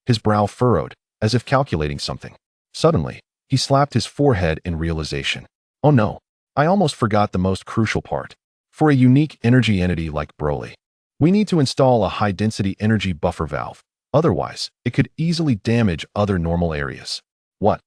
Speaker 1: His brow furrowed, as if calculating something. Suddenly, he slapped his forehead in realization. Oh no, I almost forgot the most crucial part. For a unique energy entity like Broly, we need to install a high-density energy buffer valve. Otherwise, it could easily damage other normal areas. What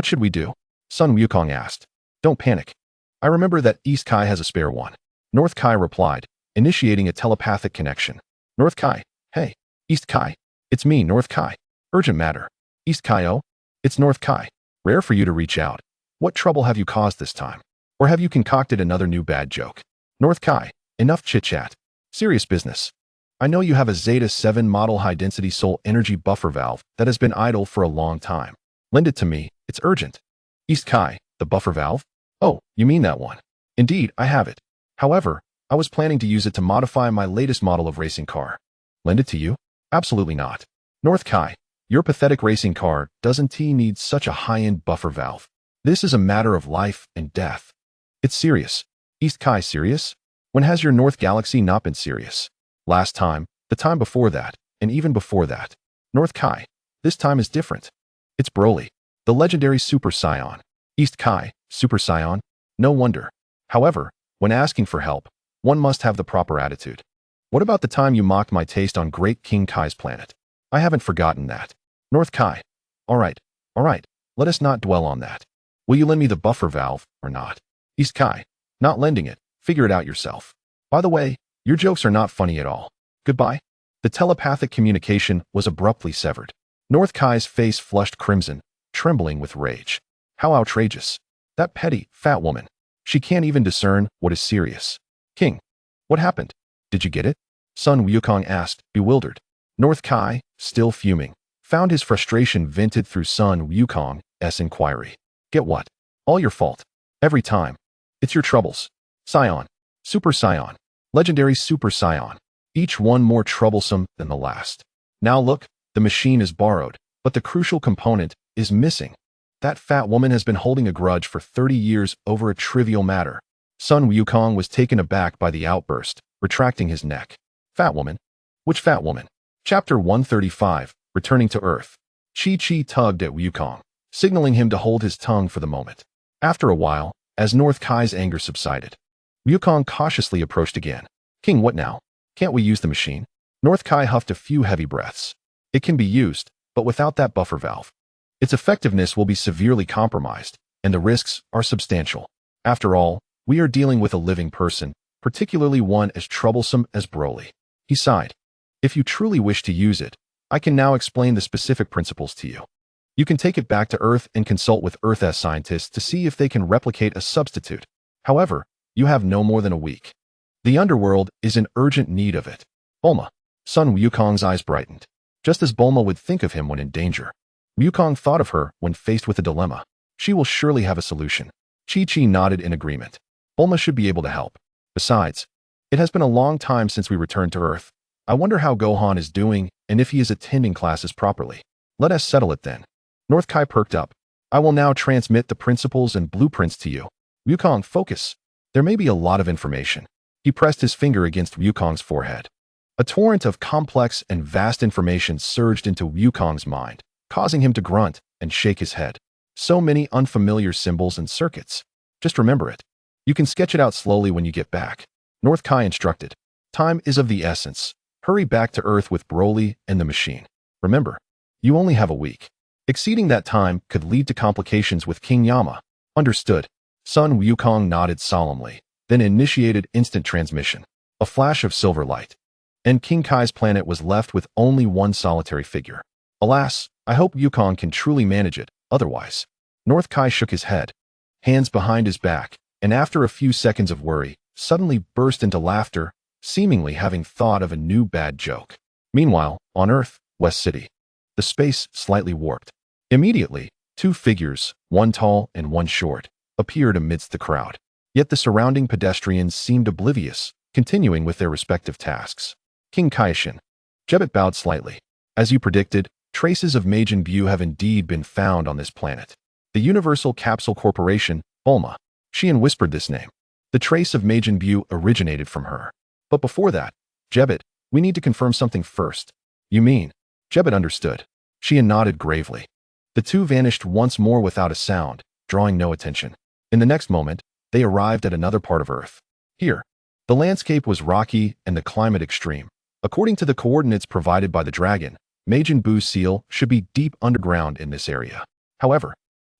Speaker 1: should we do? Sun Wukong asked. Don't panic. I remember that East Kai has a spare one. North Kai replied, initiating a telepathic connection. North Kai, hey, East Kai. It's me, North Kai. Urgent matter. East Kai, oh? It's North Kai. Rare for you to reach out. What trouble have you caused this time? Or have you concocted another new bad joke? North Kai, enough chit-chat. Serious business. I know you have a Zeta 7 model high-density soul energy buffer valve that has been idle for a long time. Lend it to me, it's urgent. East Kai, the buffer valve? Oh, you mean that one. Indeed, I have it. However, I was planning to use it to modify my latest model of racing car. Lend it to you? Absolutely not. North Kai, your pathetic racing car doesn't need such a high-end buffer valve. This is a matter of life and death. It's serious. East Kai serious? When has your North Galaxy not been serious? Last time, the time before that, and even before that. North Kai, this time is different. It's Broly, the legendary Super Saiyan. East Kai, Super Saiyan? No wonder. However, when asking for help, one must have the proper attitude. What about the time you mocked my taste on Great King Kai's planet? I haven't forgotten that. North Kai. All right. Let us not dwell on that. Will you lend me the buffer valve, or not? East Kai. Not lending it. Figure it out yourself. By the way, your jokes are not funny at all. Goodbye. The telepathic communication was abruptly severed. North Kai's face flushed crimson, trembling with rage. How outrageous. That petty, fat woman. She can't even discern what is serious. King. What happened? Did you get it? Sun Wukong asked, bewildered. North Kai, still fuming, found his frustration vented through Sun Wukong's inquiry. Get what? All your fault. Every time. It's your troubles. Scion. Super Scion. Legendary Super Scion. Each one more troublesome than the last. Now look, the machine is borrowed, but the crucial component is missing. That fat woman has been holding a grudge for 30 years over a trivial matter. Sun Wukong was taken aback by the outburst, retracting his neck. Fat woman? Which fat woman? Chapter 135, Returning to Earth. Chi tugged at Wukong, signaling him to hold his tongue for the moment. After a while, as North Kai's anger subsided, Wukong cautiously approached again. King, what now? Can't we use the machine? North Kai huffed a few heavy breaths. It can be used, but without that buffer valve. Its effectiveness will be severely compromised, and the risks are substantial. After all, we are dealing with a living person, particularly one as troublesome as Broly. He sighed. If you truly wish to use it, I can now explain the specific principles to you. You can take it back to Earth and consult with Earth's scientists to see if they can replicate a substitute. However, you have no more than a week. The underworld is in urgent need of it. Bulma. Sun Wukong's eyes brightened, just as Bulma would think of him when in danger. Wukong thought of her when faced with a dilemma. She will surely have a solution. Chi nodded in agreement. Bulma should be able to help. Besides, it has been a long time since we returned to Earth. I wonder how Gohan is doing and if he is attending classes properly. Let us settle it then. North Kai perked up. I will now transmit the principles and blueprints to you. Wukong, focus. There may be a lot of information. He pressed his finger against Wukong's forehead. A torrent of complex and vast information surged into Wukong's mind, causing him to grunt and shake his head. So many unfamiliar symbols and circuits. Just remember it. You can sketch it out slowly when you get back. North Kai instructed. Time is of the essence. Hurry back to Earth with Broly and the machine. Remember, you only have a week. Exceeding that time could lead to complications with King Yama. Understood. Sun Wukong nodded solemnly, then initiated instant transmission. A flash of silver light. And King Kai's planet was left with only one solitary figure. Alas, I hope Wukong can truly manage it, otherwise. North Kai shook his head, hands behind his back, and after a few seconds of worry, suddenly burst into laughter, seemingly having thought of a new bad joke. Meanwhile, on Earth, West City, the space slightly warped. Immediately, two figures, one tall and one short, appeared amidst the crowd. Yet the surrounding pedestrians seemed oblivious, continuing with their respective tasks. King Kaishin. Jebet bowed slightly. As you predicted, traces of Majin Buu have indeed been found on this planet. The Universal Capsule Corporation, Bulma. Xian whispered this name. The trace of Majin Buu originated from her. But before that, Jebet, we need to confirm something first. You mean? Jebet understood. Xian nodded gravely. The two vanished once more without a sound, drawing no attention. In the next moment, they arrived at another part of Earth. Here, the landscape was rocky and the climate extreme. According to the coordinates provided by the dragon, Majin Buu's seal should be deep underground in this area. However,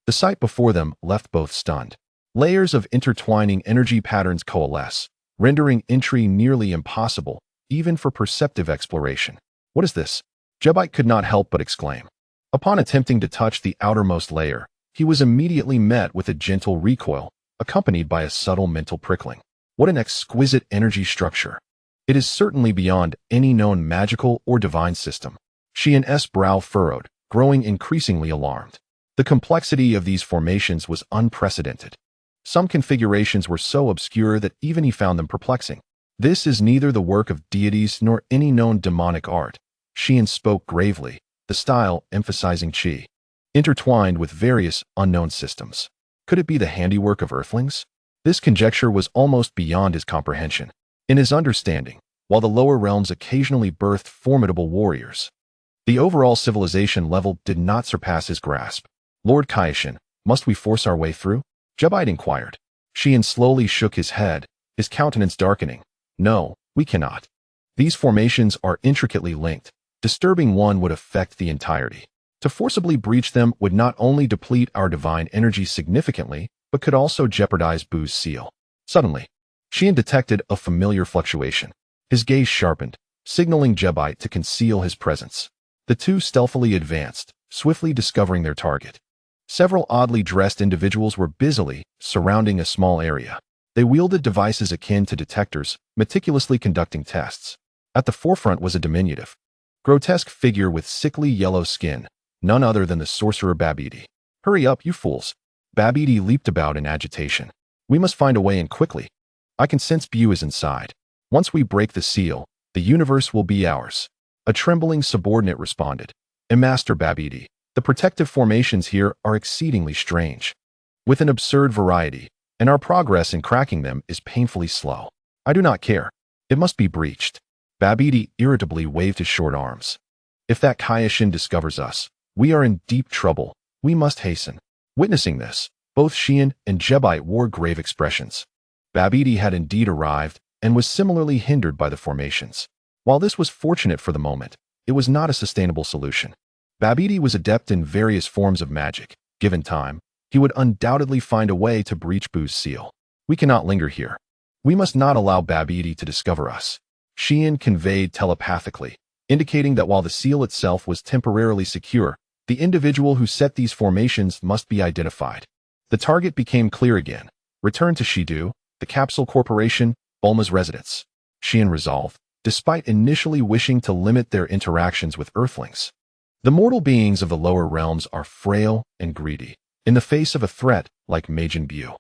Speaker 1: the sight before them left both stunned. Layers of intertwining energy patterns coalesce, rendering entry nearly impossible, even for perceptive exploration. What is this? Jebite could not help but exclaim. Upon attempting to touch the outermost layer, he was immediately met with a gentle recoil, accompanied by a subtle mental prickling. What an exquisite energy structure. It is certainly beyond any known magical or divine system. Xian's brow furrowed, growing increasingly alarmed. The complexity of these formations was unprecedented. Some configurations were so obscure that even he found them perplexing. This is neither the work of deities nor any known demonic art. Xian spoke gravely, the style emphasizing qi, intertwined with various unknown systems. Could it be the handiwork of earthlings? This conjecture was almost beyond his comprehension. In his understanding, while the lower realms occasionally birthed formidable warriors, the overall civilization level did not surpass his grasp. Lord Kaishin, must we force our way through? Jebite inquired. Xian slowly shook his head, his countenance darkening. No, we cannot. These formations are intricately linked. Disturbing one would affect the entirety. To forcibly breach them would not only deplete our divine energy significantly, but could also jeopardize Buu's seal. Suddenly, Xian detected a familiar fluctuation. His gaze sharpened, signaling Jebite to conceal his presence. The two stealthily advanced, swiftly discovering their target. Several oddly dressed individuals were busily surrounding a small area. They wielded devices akin to detectors, meticulously conducting tests. At the forefront was a diminutive, grotesque figure with sickly yellow skin, none other than the sorcerer Babidi. "Hurry up, you fools!" Babidi leaped about in agitation. "We must find a way in quickly. I can sense Bu is inside. Once we break the seal, the universe will be ours." A trembling subordinate responded. "Master Babidi, the protective formations here are exceedingly strange, with an absurd variety, and our progress in cracking them is painfully slow. I do not care. It must be breached." Babidi irritably waved his short arms. "If that Kaioshin discovers us, we are in deep trouble. We must hasten." Witnessing this, both Xian and Jebite wore grave expressions. Babidi had indeed arrived and was similarly hindered by the formations. While this was fortunate for the moment, it was not a sustainable solution. Babidi was adept in various forms of magic. Given time, he would undoubtedly find a way to breach Bu's seal. "We cannot linger here. We must not allow Babidi to discover us." Xian conveyed telepathically, indicating that while the seal itself was temporarily secure, the individual who set these formations must be identified. The target became clear again. Return to Shidu, the Capsule Corporation, Bulma's residence. Xian resolved, despite initially wishing to limit their interactions with Earthlings. The mortal beings of the lower realms are frail and greedy. In the face of a threat like Majin Bu,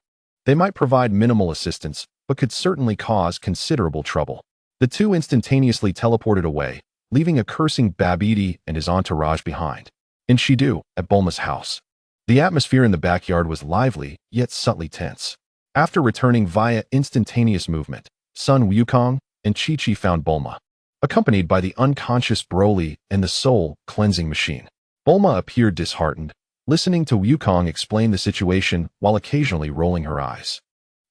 Speaker 1: they might provide minimal assistance, but could certainly cause considerable trouble. The two instantaneously teleported away, leaving a cursing Babidi and his entourage behind. In Shidu, at Bulma's house, the atmosphere in the backyard was lively, yet subtly tense. After returning via instantaneous movement, Sun Wukong and Chi-Chi found Bulma, accompanied by the unconscious Broly and the soul-cleansing machine. Bulma appeared disheartened, listening to Wukong explain the situation while occasionally rolling her eyes.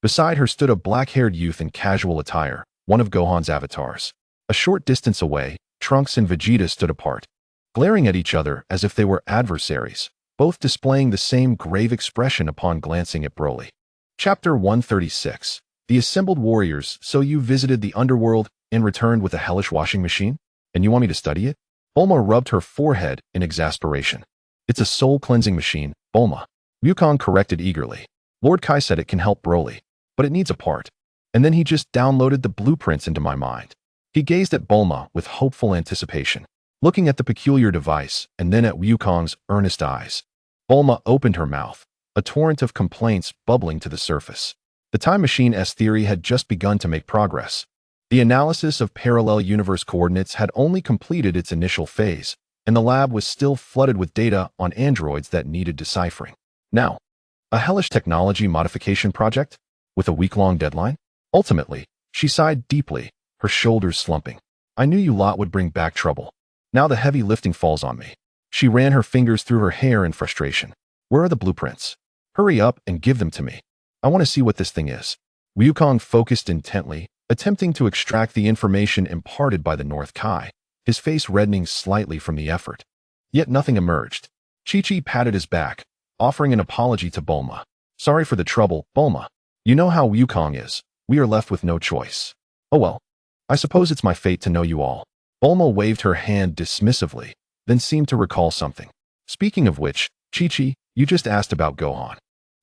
Speaker 1: Beside her stood a black-haired youth in casual attire, one of Gohan's avatars. A short distance away, Trunks and Vegeta stood apart, glaring at each other as if they were adversaries, both displaying the same grave expression upon glancing at Broly. Chapter 136. The Assembled Warriors. "So you visited the underworld and returned with a hellish washing machine? And you want me to study it?" Bulma rubbed her forehead in exasperation. "It's a soul-cleansing machine, Bulma." Wukong corrected eagerly. "Lord Kai said it can help Broly, but it needs a part. And then he just downloaded the blueprints into my mind." He gazed at Bulma with hopeful anticipation, looking at the peculiar device and then at Wukong's earnest eyes. Bulma opened her mouth, a torrent of complaints bubbling to the surface. The Time Machine's theory had just begun to make progress. The analysis of parallel universe coordinates had only completed its initial phase, and the lab was still flooded with data on androids that needed deciphering. Now, a hellish technology modification project? With a week-long deadline? Ultimately, she sighed deeply, her shoulders slumping. "I knew you lot would bring back trouble. Now the heavy lifting falls on me." She ran her fingers through her hair in frustration. "Where are the blueprints? Hurry up and give them to me. I want to see what this thing is." Wukong focused intently, attempting to extract the information imparted by the North Kai, his face reddening slightly from the effort. Yet nothing emerged. Chi-Chi patted his back, offering an apology to Bulma. "Sorry for the trouble, Bulma. You know how Wukong is. We are left with no choice." "Oh well. I suppose it's my fate to know you all." Bulma waved her hand dismissively, then seemed to recall something. "Speaking of which, Chi-Chi, you just asked about Gohan."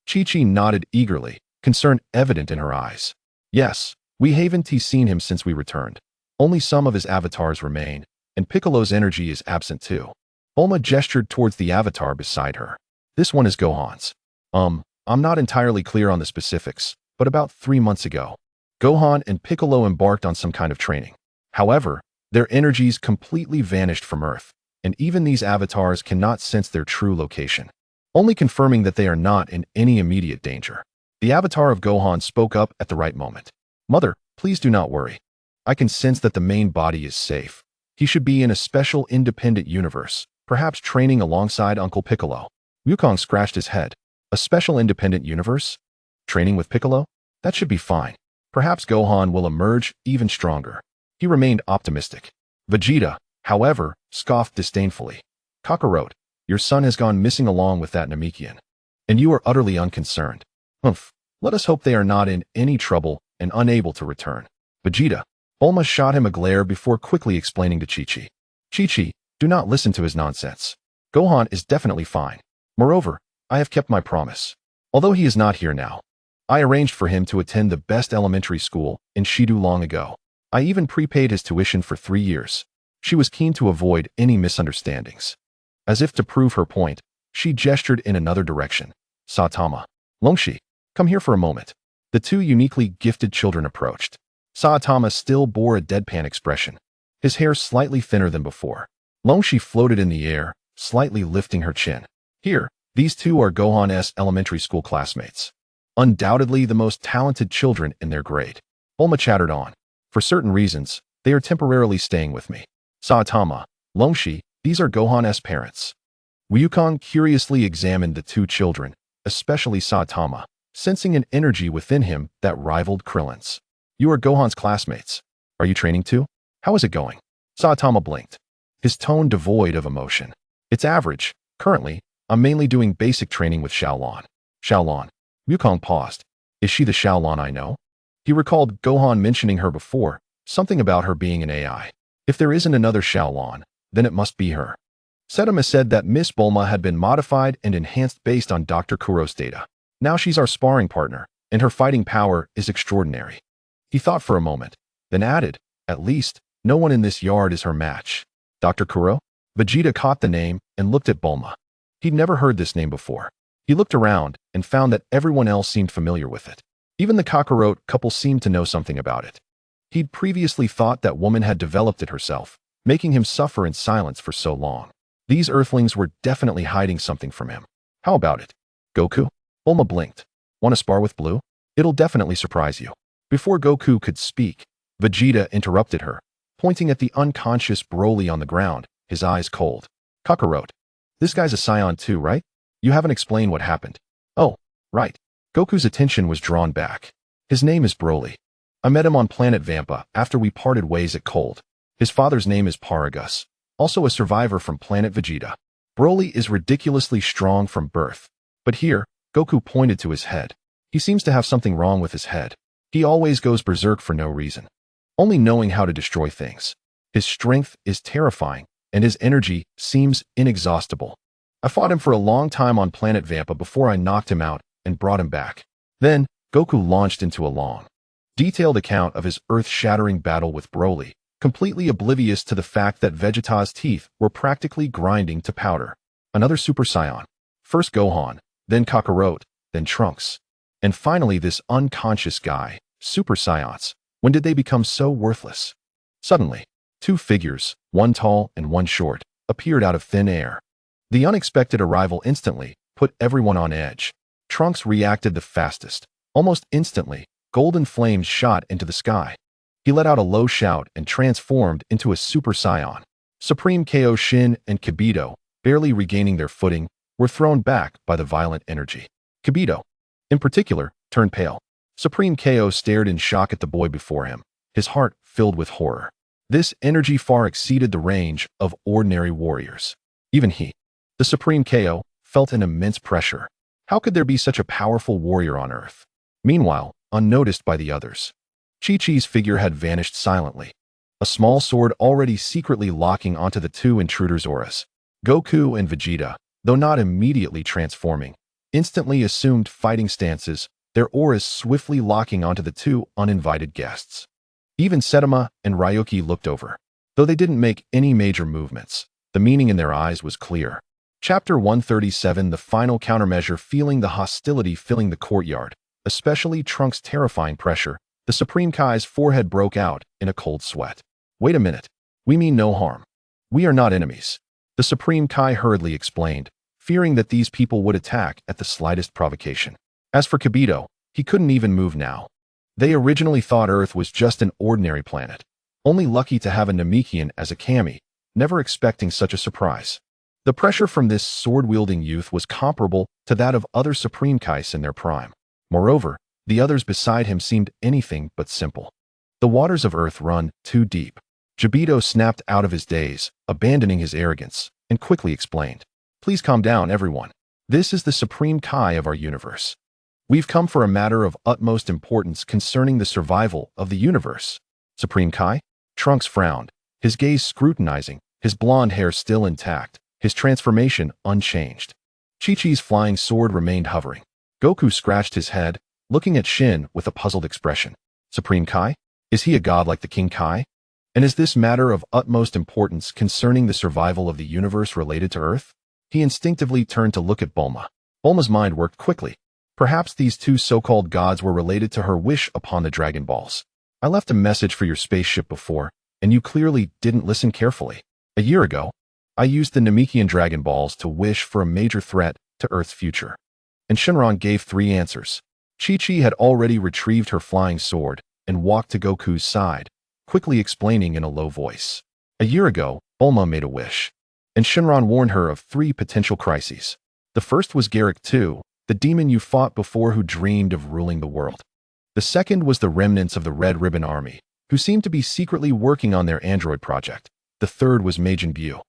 Speaker 1: Chi-Chi nodded eagerly, concern evident in her eyes. "Yes, we haven't seen him since we returned. Only some of his avatars remain, and Piccolo's energy is absent too." Bulma gestured towards the avatar beside her. "This one is Gohan's. I'm not entirely clear on the specifics, but about 3 months ago, Gohan and Piccolo embarked on some kind of training. However, their energies completely vanished from Earth, and even these avatars cannot sense their true location, only confirming that they are not in any immediate danger." The avatar of Gohan spoke up at the right moment. "Mother, please do not worry. I can sense that the main body is safe. He should be in a special independent universe, perhaps training alongside Uncle Piccolo." Wukong scratched his head. "A special independent universe? Training with Piccolo? That should be fine. Perhaps Gohan will emerge even stronger." He remained optimistic. Vegeta, however, scoffed disdainfully. "Kakarot, your son has gone missing along with that Namekian, and you are utterly unconcerned. Let us hope they are not in any trouble and unable to return." "Vegeta, Bulma shot him a glare before quickly explaining to Chi-Chi. Chi-Chi, do not listen to his nonsense. Gohan is definitely fine. Moreover, I have kept my promise. Although he is not here now, I arranged for him to attend the best elementary school in Shidu long ago. I even prepaid his tuition for 3 years. She was keen to avoid any misunderstandings. As if to prove her point, she gestured in another direction. Saitama, Longshi, come here for a moment. The two uniquely gifted children approached. Saitama still bore a deadpan expression, his hair slightly thinner than before. Longshi floated in the air, slightly lifting her chin. Here, these two are Gohan's elementary school classmates. Undoubtedly the most talented children in their grade. Bulma chattered on. For certain reasons, they are temporarily staying with me. Saitama, Longshi, these are Gohan's parents. Ryukong curiously examined the two children, especially Saitama, sensing an energy within him that rivaled Krillin's. You are Gohan's classmates. Are you training too? How is it going? Saitama blinked, his tone devoid of emotion. It's average. Currently, I'm mainly doing basic training with Xiaolon. Xiaolon. Ryukong paused. Is she the Xiaolon I know? He recalled Gohan mentioning her before, something about her being an AI. If there isn't another Xiaolon, then it must be her. Saitama said that Miss Bulma had been modified and enhanced based on Dr. Kuro's data. Now she's our sparring partner, and her fighting power is extraordinary. He thought for a moment, then added, at least, no one in this yard is her match. Dr. Kuro? Vegeta caught the name and looked at Bulma. He'd never heard this name before. He looked around and found that everyone else seemed familiar with it. Even the Kakarot couple seemed to know something about it. He'd previously thought that woman had developed it herself, making him suffer in silence for so long. These earthlings were definitely hiding something from him. How about it? Goku? Bulma blinked. Want to spar with Blue? It'll definitely surprise you. Before Goku could speak, Vegeta interrupted her, pointing at the unconscious Broly on the ground, his eyes cold. Kakarot. This guy's a Scion too, right? You haven't explained what happened. Oh, right. Goku's attention was drawn back. His name is Broly. I met him on planet Vampa after we parted ways at Cold. His father's name is Paragus, also a survivor from planet Vegeta. Broly is ridiculously strong from birth. But here, Goku pointed to his head. He seems to have something wrong with his head. He always goes berserk for no reason, only knowing how to destroy things. His strength is terrifying, and his energy seems inexhaustible. I fought him for a long time on planet Vampa before I knocked him out and brought him back. Then, Goku launched into a long, detailed account of his earth-shattering battle with Broly, completely oblivious to the fact that Vegeta's teeth were practically grinding to powder. Another Super Saiyan. First Gohan, then Kakarot, then Trunks. And finally this unconscious guy, Super Saiyans. When did they become so worthless? Suddenly, two figures, one tall and one short, appeared out of thin air. The unexpected arrival instantly put everyone on edge. Trunks reacted the fastest. Almost instantly, golden flames shot into the sky. He let out a low shout and transformed into a Super Saiyan. Supreme KO Shin and Kibito, barely regaining their footing, were thrown back by the violent energy. Kibito, in particular, turned pale. Supreme KO stared in shock at the boy before him, his heart filled with horror. This energy far exceeded the range of ordinary warriors. Even he, the Supreme KO, felt an immense pressure. How could there be such a powerful warrior on Earth? Meanwhile, unnoticed by the others, Chi-Chi's figure had vanished silently, a small sword already secretly locking onto the two intruders' auras. Goku and Vegeta, though not immediately transforming, instantly assumed fighting stances, their auras swiftly locking onto the two uninvited guests. Even Saitama and Ryuki looked over. Though they didn't make any major movements, the meaning in their eyes was clear. Chapter 137 The final countermeasure. Feeling the hostility filling the courtyard, especially Trunks' terrifying pressure, the Supreme Kai's forehead broke out in a cold sweat. Wait a minute. We mean no harm. We are not enemies. The Supreme Kai hurriedly explained, fearing that these people would attack at the slightest provocation. As for Kibito, he couldn't even move now. They originally thought Earth was just an ordinary planet, only lucky to have a Namekian as a kami, never expecting such a surprise. The pressure from this sword-wielding youth was comparable to that of other Supreme Kais in their prime. Moreover, the others beside him seemed anything but simple. The waters of Earth run too deep. Kibito snapped out of his daze, abandoning his arrogance, and quickly explained. Please calm down, everyone. This is the Supreme Kai of our universe. We've come for a matter of utmost importance concerning the survival of the universe. Supreme Kai? Trunks frowned, his gaze scrutinizing, his blonde hair still intact, his transformation unchanged. Chi-Chi's flying sword remained hovering. Goku scratched his head, looking at Shin with a puzzled expression. Supreme Kai? Is he a god like the King Kai? And is this matter of utmost importance concerning the survival of the universe related to Earth? He instinctively turned to look at Bulma. Bulma's mind worked quickly. Perhaps these two so-called gods were related to her wish upon the Dragon Balls. I left a message for your spaceship before, and you clearly didn't listen carefully. A year ago, I used the Namekian Dragon Balls to wish for a major threat to Earth's future. And Shinron gave 3 answers. Chi-Chi had already retrieved her flying sword and walked to Goku's side, quickly explaining in a low voice. A year ago, Bulma made a wish, and Shinron warned her of 3 potential crises. The first was Garrick II, the demon you fought before who dreamed of ruling the world. The second was the remnants of the Red Ribbon Army, who seemed to be secretly working on their android project. The third was Majin Buu,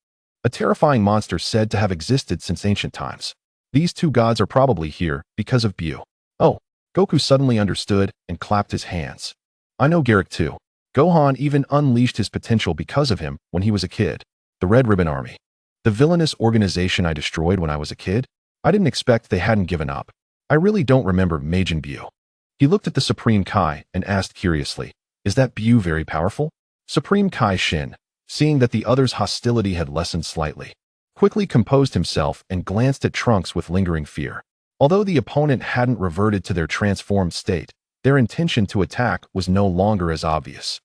Speaker 1: a terrifying monster said to have existed since ancient times. These 2 gods are probably here because of Buu. Oh, Goku suddenly understood and clapped his hands. I know Garrick too. Gohan even unleashed his potential because of him when he was a kid. The Red Ribbon Army, the villainous organization I destroyed when I was a kid? I didn't expect they hadn't given up. I really don't remember Majin Buu. He looked at the Supreme Kai and asked curiously, is that Buu very powerful? Supreme Kai Shin, seeing that the other's hostility had lessened slightly, quickly composed himself and glanced at Trunks with lingering fear. Although the opponent hadn't reverted to their transformed state, their intention to attack was no longer as obvious.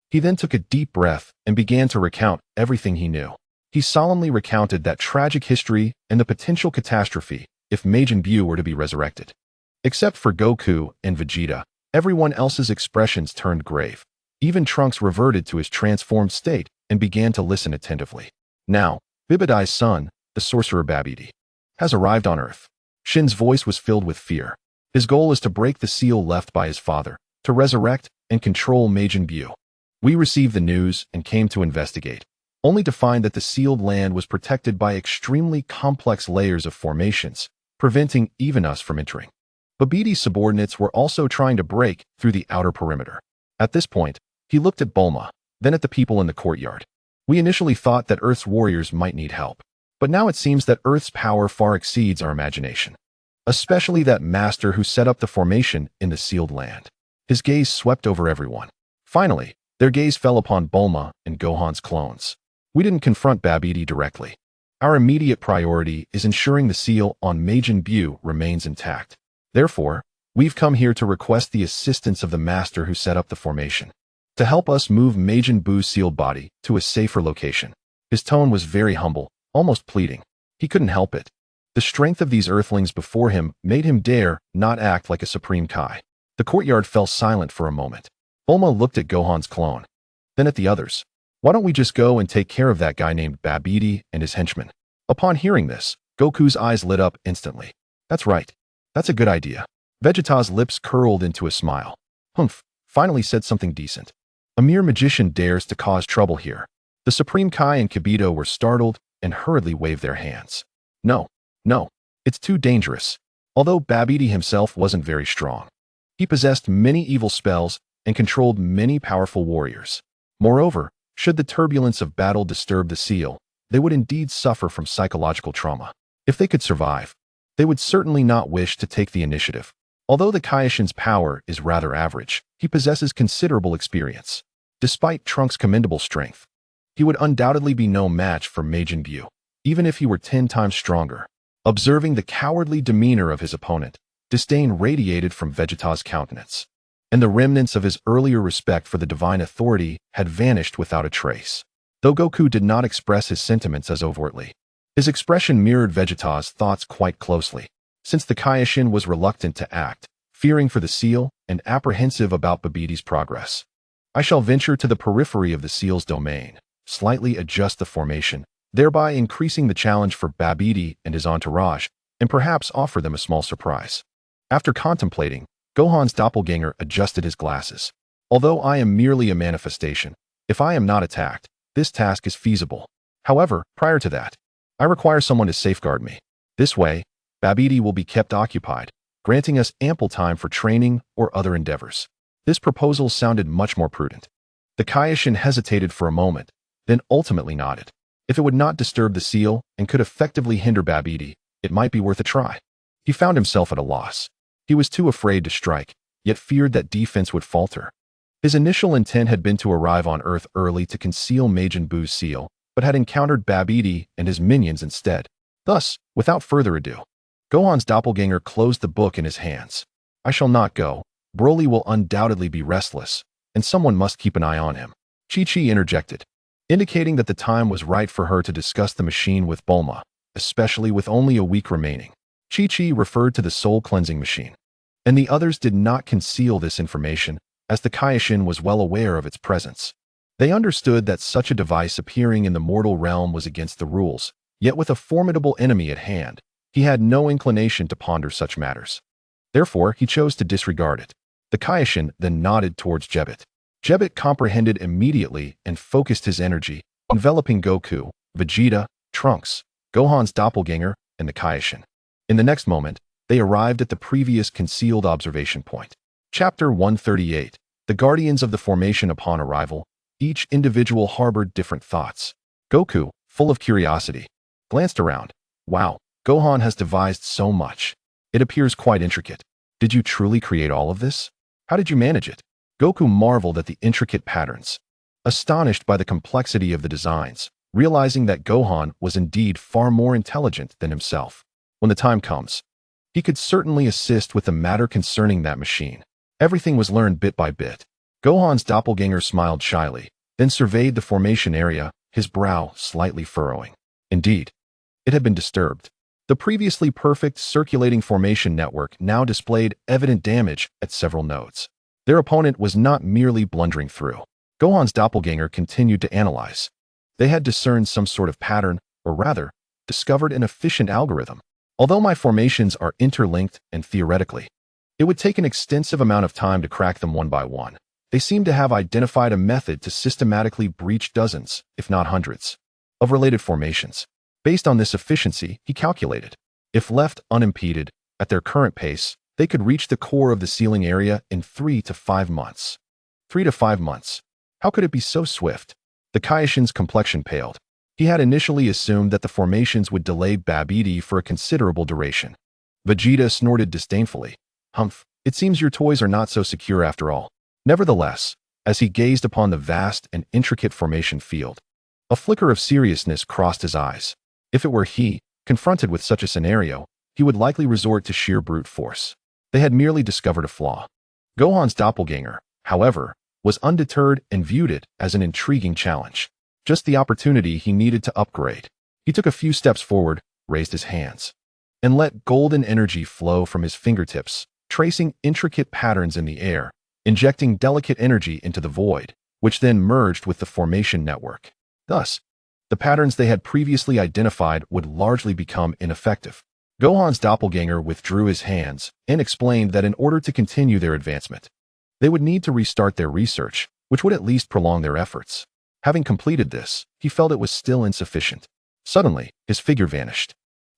Speaker 1: He then took a deep breath and began to recount everything he knew. He solemnly recounted that tragic history and the potential catastrophe if Majin Buu were to be resurrected. Except for Goku and Vegeta, everyone else's expressions turned grave. Even Trunks reverted to his transformed state and began to listen attentively. Now, Bibidai's son, the sorcerer Babidi, has arrived on Earth. Shin's voice was filled with fear. His goal is to break the seal left by his father, to resurrect and control Majin Buu. We received the news and came to investigate, only to find that the sealed land was protected by extremely complex layers of formations, preventing even us from entering. Babidi's subordinates were also trying to break through the outer perimeter. At this point, he looked at Bulma, then at the people in the courtyard. We initially thought that Earth's warriors might need help, but now it seems that Earth's power far exceeds our imagination. Especially that master who set up the formation in the sealed land. His gaze swept over everyone. Finally, their gaze fell upon Bulma and Gohan's clones. We didn't confront Babidi directly. Our immediate priority is ensuring the seal on Majin Buu remains intact. Therefore, we've come here to request the assistance of the master who set up the formation, to help us move Majin Buu's sealed body to a safer location. His tone was very humble, almost pleading. He couldn't help it. The strength of these earthlings before him made him dare not act like a Supreme Kai. The courtyard fell silent for a moment. Bulma looked at Gohan's clone, then at the others. Why don't we just go and take care of that guy named Babidi and his henchmen? Upon hearing this, Goku's eyes lit up instantly. That's right. That's a good idea. Vegeta's lips curled into a smile. Humph, finally said something decent. A mere magician dares to cause trouble here. The Supreme Kai and Kibito were startled and hurriedly waved their hands. No, it's too dangerous. Although Babidi himself wasn't very strong, he possessed many evil spells and controlled many powerful warriors. Moreover, should the turbulence of battle disturb the seal, they would indeed suffer from psychological trauma. If they could survive, they would certainly not wish to take the initiative. Although the Kaioshin's power is rather average, he possesses considerable experience. Despite Trunks' commendable strength, he would undoubtedly be no match for Majin Buu, even if he were 10 times stronger. Observing the cowardly demeanor of his opponent, disdain radiated from Vegeta's countenance, and the remnants of his earlier respect for the divine authority had vanished without a trace. Though Goku did not express his sentiments as overtly, his expression mirrored Vegeta's thoughts quite closely. Since the Kaioshin was reluctant to act, fearing for the seal and apprehensive about Babidi's progress, I shall venture to the periphery of the seal's domain, slightly adjust the formation, thereby increasing the challenge for Babidi and his entourage, and perhaps offer them a small surprise. After contemplating, Gohan's doppelganger adjusted his glasses. Although I am merely a manifestation, if I am not attacked, this task is feasible. However, prior to that, I require someone to safeguard me. This way, Babidi will be kept occupied, granting us ample time for training or other endeavors. This proposal sounded much more prudent. The Kaioshin hesitated for a moment, then ultimately nodded. If it would not disturb the seal and could effectively hinder Babidi, it might be worth a try. He found himself at a loss. He was too afraid to strike, yet feared that defense would falter. His initial intent had been to arrive on Earth early to conceal Majin Buu's seal, but had encountered Babidi and his minions instead. Thus, without further ado, Gohan's doppelganger closed the book in his hands. I shall not go. Broly will undoubtedly be restless, and someone must keep an eye on him. Chi-Chi interjected, indicating that the time was right for her to discuss the machine with Bulma, especially with only a week remaining. Chi-Chi referred to the soul-cleansing machine, and the others did not conceal this information, as the Kaioshin was well aware of its presence. They understood that such a device appearing in the mortal realm was against the rules, yet with a formidable enemy at hand, he had no inclination to ponder such matters. Therefore, he chose to disregard it. The Kaioshin then nodded towards Jebbit. Jebbit comprehended immediately and focused his energy, enveloping Goku, Vegeta, Trunks, Gohan's doppelganger, and the Kaioshin. In the next moment, they arrived at the previous concealed observation point. Chapter 138. The Guardians of the Formation. Upon arrival, each individual harbored different thoughts. Goku, full of curiosity, glanced around. Wow, Gohan has devised so much. It appears quite intricate. Did you truly create all of this? How did you manage it? Goku marveled at the intricate patterns, astonished by the complexity of the designs, realizing that Gohan was indeed far more intelligent than himself. When the time comes, he could certainly assist with the matter concerning that machine. Everything was learned bit by bit. Gohan's doppelganger smiled shyly, then surveyed the formation area, his brow slightly furrowing. Indeed, it had been disturbed. The previously perfect circulating formation network now displayed evident damage at several nodes. Their opponent was not merely blundering through. Gohan's doppelganger continued to analyze. They had discerned some sort of pattern, or rather, discovered an efficient algorithm. Although my formations are interlinked and theoretically, it would take an extensive amount of time to crack them one by one. They seem to have identified a method to systematically breach dozens, if not hundreds, of related formations. Based on this efficiency, he calculated, if left unimpeded, at their current pace, they could reach the core of the sealing area in 3 to 5 months. 3 to 5 months. How could it be so swift? The Kaioshin's complexion paled. He had initially assumed that the formations would delay Babidi for a considerable duration. Vegeta snorted disdainfully. Humph, it seems your toys are not so secure after all. Nevertheless, as he gazed upon the vast and intricate formation field, a flicker of seriousness crossed his eyes. If it were he, confronted with such a scenario, he would likely resort to sheer brute force. They had merely discovered a flaw. Gohan's doppelganger, however, was undeterred and viewed it as an intriguing challenge. Just the opportunity he needed to upgrade. He took a few steps forward, raised his hands, and let golden energy flow from his fingertips, tracing intricate patterns in the air, injecting delicate energy into the void, which then merged with the formation network. Thus, the patterns they had previously identified would largely become ineffective. Gohan's doppelganger withdrew his hands and explained that in order to continue their advancement, they would need to restart their research, which would at least prolong their efforts. Having completed this, he felt it was still insufficient. Suddenly, his figure vanished,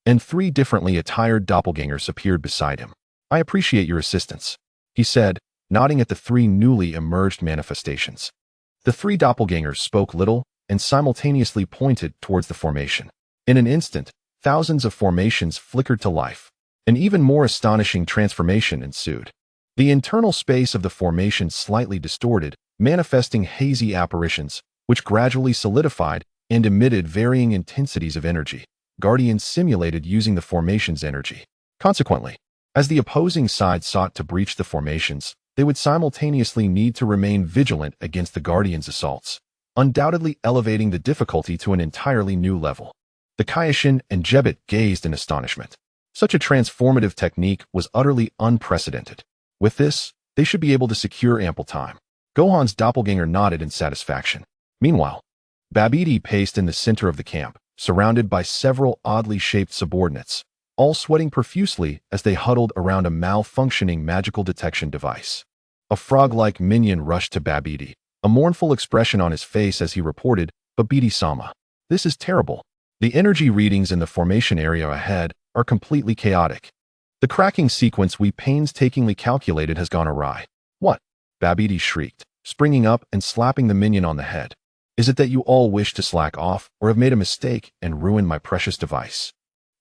Speaker 1: and 3 differently attired doppelgangers appeared beside him. I appreciate your assistance, he said, nodding at the 3 newly emerged manifestations. The 3 doppelgangers spoke little and simultaneously pointed towards the formation. In an instant, thousands of formations flickered to life. An even more astonishing transformation ensued. The internal space of the formation slightly distorted, manifesting hazy apparitions, which gradually solidified and emitted varying intensities of energy. Guardians simulated using the formation's energy. Consequently, as the opposing side sought to breach the formations, they would simultaneously need to remain vigilant against the Guardians' assaults, undoubtedly elevating the difficulty to an entirely new level. The Kaioshin and Jebbit gazed in astonishment. Such a transformative technique was utterly unprecedented. With this, they should be able to secure ample time. Gohan's doppelganger nodded in satisfaction. Meanwhile, Babidi paced in the center of the camp, surrounded by several oddly shaped subordinates, all sweating profusely as they huddled around a malfunctioning magical detection device. A frog-like minion rushed to Babidi, a mournful expression on his face as he reported, "Babidi-sama, this is terrible. The energy readings in the formation area ahead are completely chaotic. The cracking sequence we painstakingly calculated has gone awry." "What?" Babidi shrieked, springing up and slapping the minion on the head. Is it that you all wish to slack off or have made a mistake and ruined my precious device?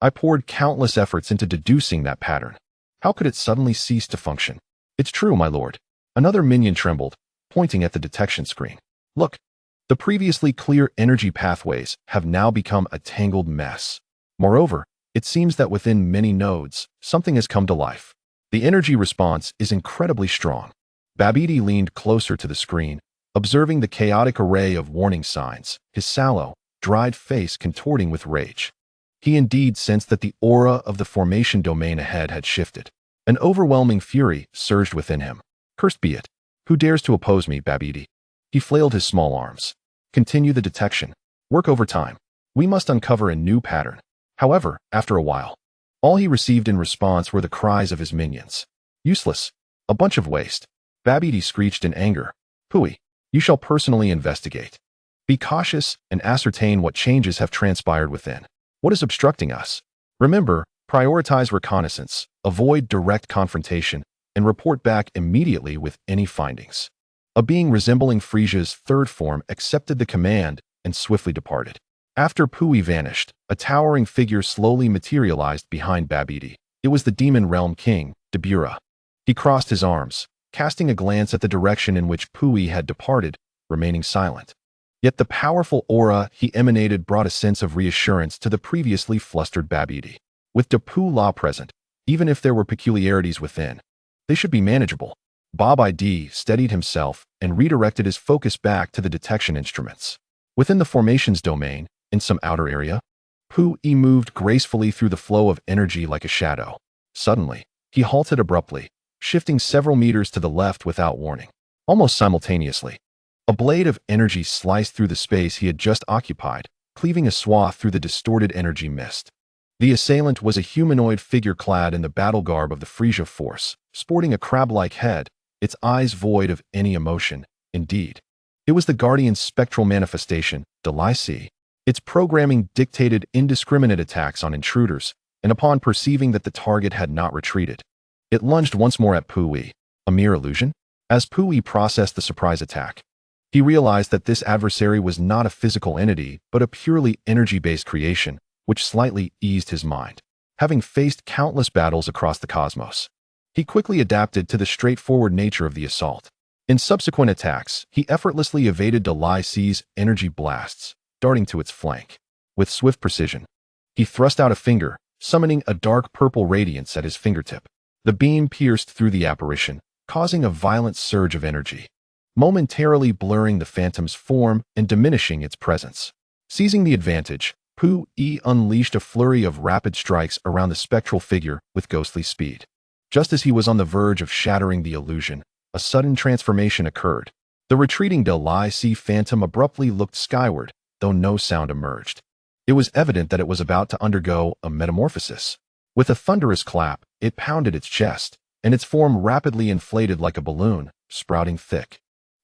Speaker 1: I poured countless efforts into deducing that pattern. How could it suddenly cease to function? It's true, my lord. Another minion trembled, pointing at the detection screen. Look, the previously clear energy pathways have now become a tangled mess. Moreover, it seems that within many nodes, something has come to life. The energy response is incredibly strong. Babidi leaned closer to the screen, observing the chaotic array of warning signs, his sallow, dried face contorting with rage. He indeed sensed that the aura of the formation domain ahead had shifted. An overwhelming fury surged within him. Cursed be it. Who dares to oppose me, Babidi? He flailed his small arms. Continue the detection. Work overtime. We must uncover a new pattern. However, after a while, all he received in response were the cries of his minions. Useless. A bunch of waste. Babidi screeched in anger. Pui, you shall personally investigate. Be cautious and ascertain what changes have transpired within. What is obstructing us? Remember, prioritize reconnaissance, avoid direct confrontation, and report back immediately with any findings. A being resembling Frisia's third form accepted the command and swiftly departed. After Pui vanished, a towering figure slowly materialized behind Babidi. It was the Demon Realm King, Dabura. He crossed his arms, casting a glance at the direction in which Pui had departed, remaining silent. Yet the powerful aura he emanated brought a sense of reassurance to the previously flustered Babidi. With Dapu Law present, even if there were peculiarities within, they should be manageable. Bob ID steadied himself and redirected his focus back to the detection instruments. Within the formations domain, in some outer area, Pui moved gracefully through the flow of energy like a shadow. Suddenly, he halted abruptly, shifting several meters to the left without warning. Almost simultaneously, a blade of energy sliced through the space he had just occupied, cleaving a swath through the distorted energy mist. The assailant was a humanoid figure clad in the battle garb of the Frisia force, sporting a crab-like head, its eyes void of any emotion. Indeed, it was the Guardian's spectral manifestation, Delaisi. Its programming dictated indiscriminate attacks on intruders, and upon perceiving that the target had not retreated, it lunged once more at Pui. A mere illusion? As Pui processed the surprise attack, he realized that this adversary was not a physical entity, but a purely energy-based creation, which slightly eased his mind. Having faced countless battles across the cosmos, he quickly adapted to the straightforward nature of the assault. In subsequent attacks, he effortlessly evaded Delaisi's energy blasts, darting to its flank. With swift precision, he thrust out a finger, summoning a dark purple radiance at his fingertip. The beam pierced through the apparition, causing a violent surge of energy, momentarily blurring the phantom's form and diminishing its presence. Seizing the advantage, Pui unleashed a flurry of rapid strikes around the spectral figure with ghostly speed. Just as he was on the verge of shattering the illusion, a sudden transformation occurred. The retreating Delaisi phantom abruptly looked skyward, though no sound emerged. It was evident that it was about to undergo a metamorphosis. With a thunderous clap, it pounded its chest, and its form rapidly inflated like a balloon, sprouting thick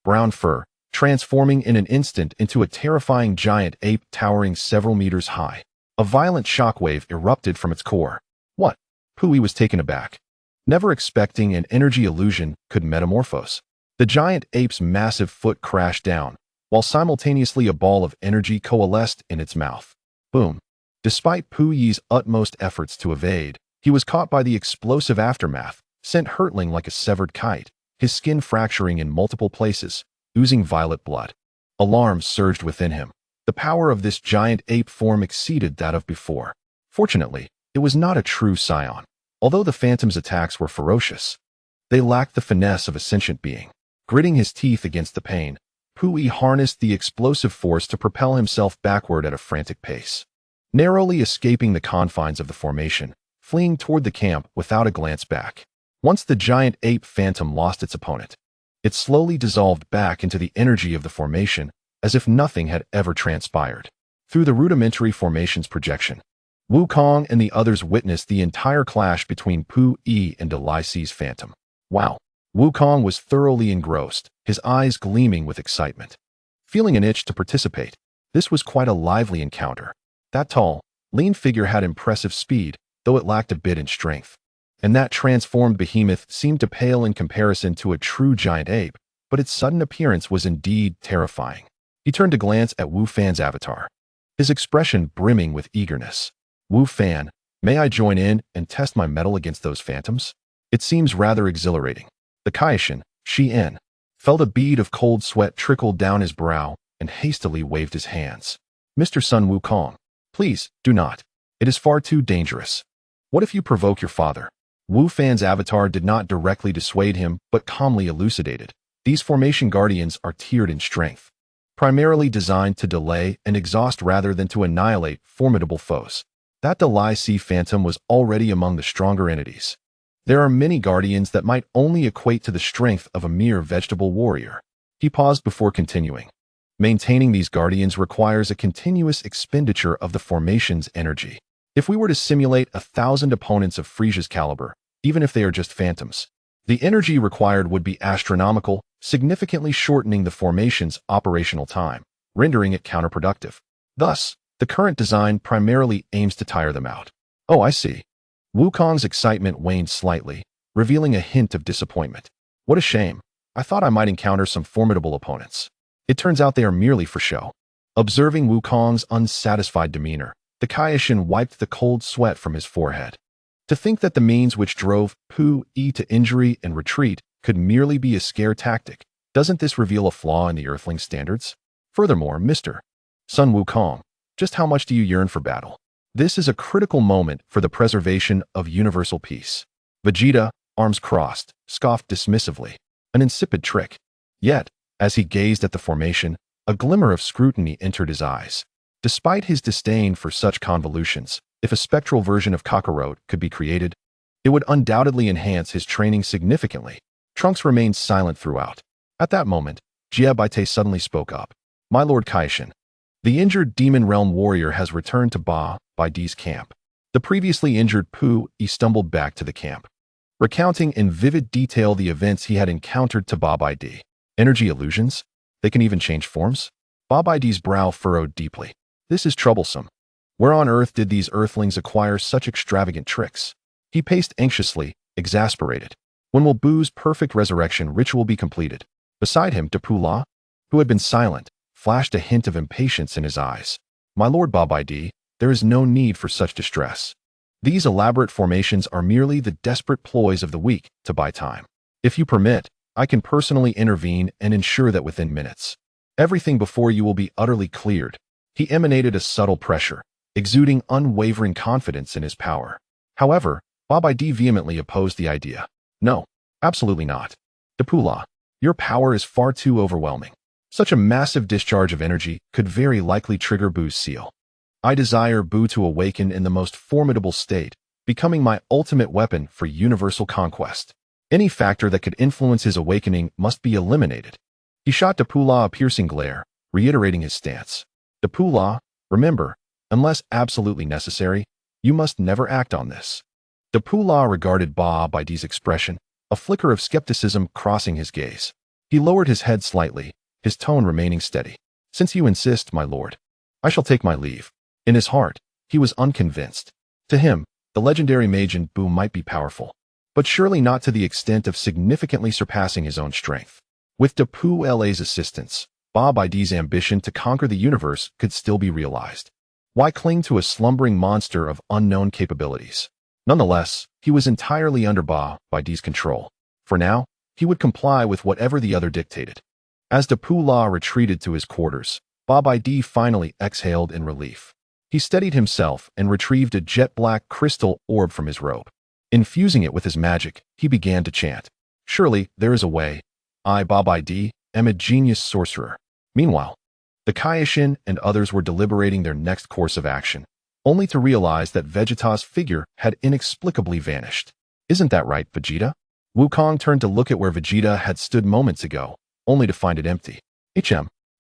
Speaker 1: brown fur, transforming in an instant into a terrifying giant ape towering several meters high. A violent shockwave erupted from its core. What? Pui was taken aback, never expecting an energy illusion could metamorphose. The giant ape's massive foot crashed down, while simultaneously a ball of energy coalesced in its mouth. Boom. Despite Puyi's utmost efforts to evade, he was caught by the explosive aftermath, sent hurtling like a severed kite, his skin fracturing in multiple places, oozing violet blood. Alarm surged within him. The power of this giant ape form exceeded that of before. Fortunately, it was not a true scion. Although the phantom's attacks were ferocious, they lacked the finesse of a sentient being. Gritting his teeth against the pain, Pui harnessed the explosive force to propel himself backward at a frantic pace, narrowly escaping the confines of the formation, fleeing toward the camp without a glance back. Once the giant ape phantom lost its opponent, it slowly dissolved back into the energy of the formation, as if nothing had ever transpired. Through the rudimentary formation's projection, Wukong and the others witnessed the entire clash between Pui and Delaisi's phantom. Wow! Wukong was thoroughly engrossed, his eyes gleaming with excitement. Feeling an itch to participate, this was quite a lively encounter. That tall, lean figure had impressive speed, though it lacked a bit in strength. And that transformed behemoth seemed to pale in comparison to a true giant ape, but its sudden appearance was indeed terrifying. He turned to glance at Wu Fan's avatar, his expression brimming with eagerness. Wu Fan, may I join in and test my mettle against those phantoms? It seems rather exhilarating. The Kaishin, Shi-En, felt a bead of cold sweat trickle down his brow and hastily waved his hands. Mr. Sun Wukong, please, do not. It is far too dangerous. What if you provoke your father? Wu Fan's avatar did not directly dissuade him, but calmly elucidated. These formation guardians are tiered in strength, primarily designed to delay and exhaust rather than to annihilate formidable foes. That Dalai Sea Phantom was already among the stronger entities. There are many guardians that might only equate to the strength of a mere vegetable warrior. He paused before continuing. Maintaining these guardians requires a continuous expenditure of the formation's energy. If we were to simulate 1,000 opponents of Frisia's caliber, even if they are just phantoms, the energy required would be astronomical, significantly shortening the formation's operational time, rendering it counterproductive. Thus, the current design primarily aims to tire them out. Oh, I see. Wukong's excitement waned slightly, revealing a hint of disappointment. What a shame. I thought I might encounter some formidable opponents. It turns out they are merely for show. Observing Wukong's unsatisfied demeanor, the Kaishin wiped the cold sweat from his forehead. To think that the means which drove Pu-Yi to injury and retreat could merely be a scare tactic, doesn't this reveal a flaw in the Earthling standards? Furthermore, Mr. Sun Wukong, just how much do you yearn for battle? This is a critical moment for the preservation of universal peace. Vegeta, arms crossed, scoffed dismissively. An insipid trick. Yet, as he gazed at the formation, a glimmer of scrutiny entered his eyes. Despite his disdain for such convolutions, if a spectral version of Kakarot could be created, it would undoubtedly enhance his training significantly. Trunks remained silent throughout. At that moment, Jie Baite suddenly spoke up. My Lord Kaishin, the injured Demon Realm warrior has returned to Ba Baidi's camp. The previously injured Pu-Yi stumbled back to the camp, recounting in vivid detail the events he had encountered to Ba Baidi. Energy illusions? They can even change forms? Ba Baidi's brow furrowed deeply. This is troublesome. Where on earth did these earthlings acquire such extravagant tricks? He paced anxiously, exasperated. When will Bu's perfect resurrection ritual be completed? Beside him, Depula, who had been silent, flashed a hint of impatience in his eyes. My Lord Ba Baidi, there is no need for such distress. These elaborate formations are merely the desperate ploys of the weak to buy time. If you permit, I can personally intervene and ensure that within minutes, everything before you will be utterly cleared. He emanated a subtle pressure, exuding unwavering confidence in his power. However, Ba Baidi vehemently opposed the idea. No, absolutely not. Depula, your power is far too overwhelming. Such a massive discharge of energy could very likely trigger Bu's seal. I desire Bu to awaken in the most formidable state, becoming my ultimate weapon for universal conquest. Any factor that could influence his awakening must be eliminated. He shot Depula a piercing glare, reiterating his stance. Depula, remember, unless absolutely necessary, you must never act on this. Depula regarded Ba Baidi's expression, a flicker of skepticism crossing his gaze. He lowered his head slightly, his tone remaining steady. Since you insist, my lord, I shall take my leave. In his heart, he was unconvinced. To him, the legendary Majin Bu might be powerful, but surely not to the extent of significantly surpassing his own strength. With Depula's assistance, Ba Baidi's ambition to conquer the universe could still be realized. Why cling to a slumbering monster of unknown capabilities? Nonetheless, he was entirely under Ba Baidi's control. For now, he would comply with whatever the other dictated. As Depula retreated to his quarters, Ba Baidi finally exhaled in relief. He steadied himself and retrieved a jet-black crystal orb from his robe. Infusing it with his magic, he began to chant. Surely, there is a way. I, Ba Baidi, am a genius sorcerer. Meanwhile, the Kaishin and others were deliberating their next course of action, only to realize that Vegeta's figure had inexplicably vanished. Isn't that right, Vegeta? Wukong turned to look at where Vegeta had stood moments ago, only to find it empty.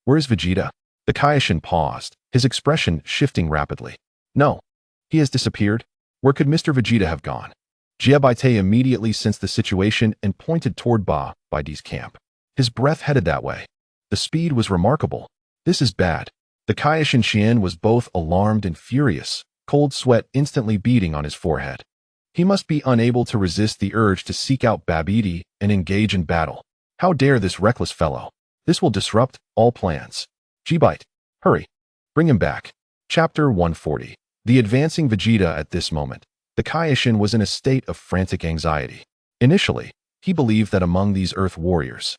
Speaker 1: Where is Vegeta? The Kaishin paused, his expression shifting rapidly. No, he has disappeared. Where could Mr. Vegeta have gone? Jie Baite immediately sensed the situation and pointed toward Ba Baidi's camp. His breath headed that way. The speed was remarkable. This is bad. The Kaishin Xian was both alarmed and furious, cold sweat instantly beading on his forehead. He must be unable to resist the urge to seek out Babidi and engage in battle. How dare this reckless fellow? This will disrupt all plans. G-Bite, hurry. Bring him back. Chapter 140. The advancing Vegeta. At this moment, the Kaioshin was in a state of frantic anxiety. Initially, he believed that among these Earth warriors,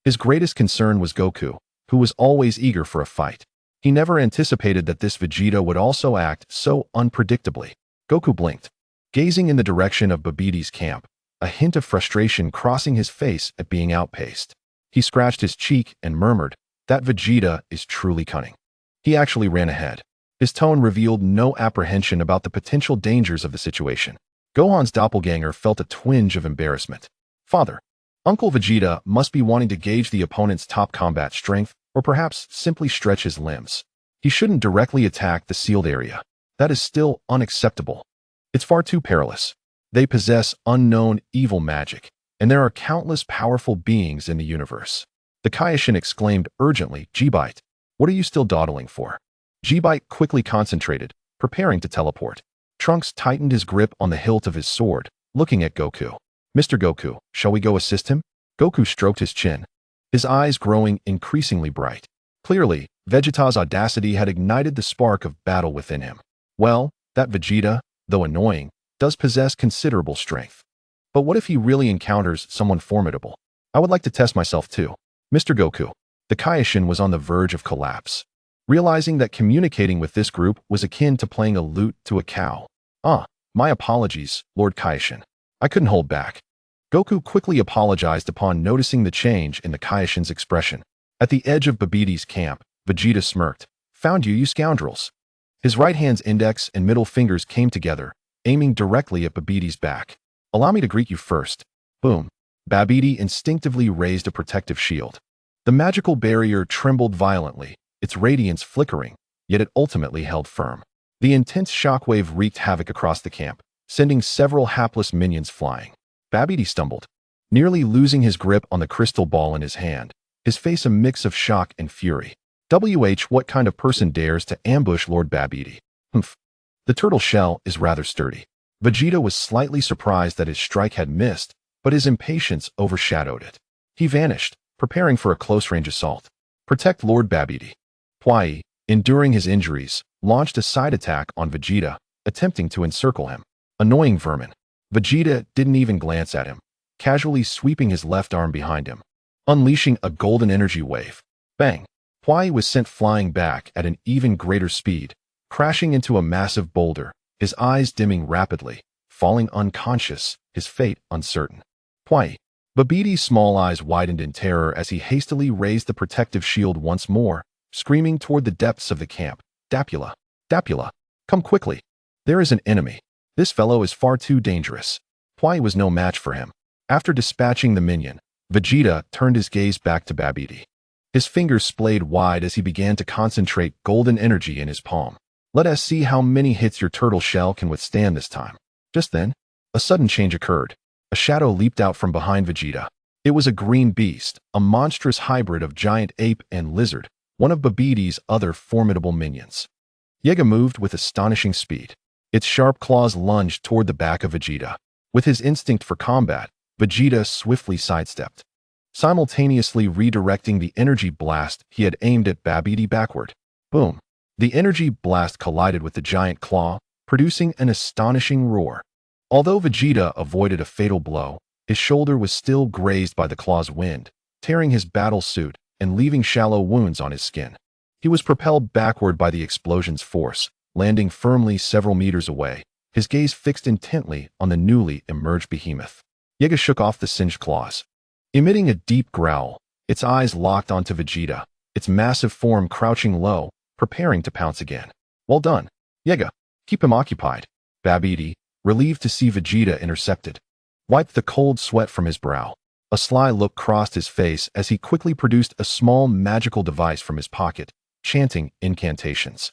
Speaker 1: his greatest concern was Goku, who was always eager for a fight. He never anticipated that this Vegeta would also act so unpredictably. Goku blinked, gazing in the direction of Babbidi's camp, a hint of frustration crossing his face at being outpaced. He scratched his cheek and murmured, "That Vegeta is truly cunning." He actually ran ahead. His tone revealed no apprehension about the potential dangers of the situation. Gohan's doppelganger felt a twinge of embarrassment. Father, Uncle Vegeta must be wanting to gauge the opponent's top combat strength, or perhaps simply stretch his limbs. He shouldn't directly attack the sealed area. That is still unacceptable. It's far too perilous. They possess unknown evil magic, and there are countless powerful beings in the universe. The Kaioshin exclaimed urgently, "G-Bite, what are you still dawdling for?" G-Bite quickly concentrated, preparing to teleport. Trunks tightened his grip on the hilt of his sword, looking at Goku. "Mr. Goku, shall we go assist him?" Goku stroked his chin, his eyes growing increasingly bright. Clearly, Vegeta's audacity had ignited the spark of battle within him. Well, that Vegeta, though annoying, does possess considerable strength. But what if he really encounters someone formidable? I would like to test myself too. Mr. Goku. The Kaioshin was on the verge of collapse, realizing that communicating with this group was akin to playing a lute to a cow. My apologies, Lord Kaioshin. I couldn't hold back. Goku quickly apologized upon noticing the change in the Kaioshin's expression. At the edge of Babbidi's camp, Vegeta smirked. "Found you, you scoundrels." His right hand's index and middle fingers came together, aiming directly at Babbidi's back. "Allow me to greet you first." Boom. Babidi instinctively raised a protective shield. The magical barrier trembled violently, its radiance flickering, yet it ultimately held firm. The intense shockwave wreaked havoc across the camp, sending several hapless minions flying. Babidi stumbled, nearly losing his grip on the crystal ball in his hand, his face a mix of shock and fury. What kind of person dares to ambush Lord Babidi? Humph. The turtle shell is rather sturdy. Vegeta was slightly surprised that his strike had missed, but his impatience overshadowed it. He vanished, preparing for a close-range assault. Protect Lord Babidi. Pai, enduring his injuries, launched a side attack on Vegeta, attempting to encircle him. Annoying vermin. Vegeta didn't even glance at him, casually sweeping his left arm behind him, unleashing a golden energy wave. Bang! Pai was sent flying back at an even greater speed, crashing into a massive boulder, his eyes dimming rapidly, falling unconscious, his fate uncertain. Pai. Babbidi's small eyes widened in terror as he hastily raised the protective shield once more, screaming toward the depths of the camp. Dapula! Dapula! Come quickly! There is an enemy. This fellow is far too dangerous. Pai was no match for him. After dispatching the minion, Vegeta turned his gaze back to Babidi. His fingers splayed wide as he began to concentrate golden energy in his palm. "Let us see how many hits your turtle shell can withstand this time." Just then, a sudden change occurred. A shadow leaped out from behind Vegeta. It was a green beast, a monstrous hybrid of giant ape and lizard, one of Babbidi's other formidable minions. Yega moved with astonishing speed. Its sharp claws lunged toward the back of Vegeta. With his instinct for combat, Vegeta swiftly sidestepped, simultaneously redirecting the energy blast he had aimed at Babidi backward. Boom! The energy blast collided with the giant claw, producing an astonishing roar. Although Vegeta avoided a fatal blow, his shoulder was still grazed by the claw's wind, tearing his battle suit and leaving shallow wounds on his skin. He was propelled backward by the explosion's force, landing firmly several meters away, his gaze fixed intently on the newly emerged behemoth. Yega shook off the singed claws. Emitting a deep growl, its eyes locked onto Vegeta, its massive form crouching low, preparing to pounce again. "Well done, Yega. Keep him occupied." Babidi, relieved to see Vegeta intercepted, wiped the cold sweat from his brow. A sly look crossed his face as he quickly produced a small magical device from his pocket, chanting incantations.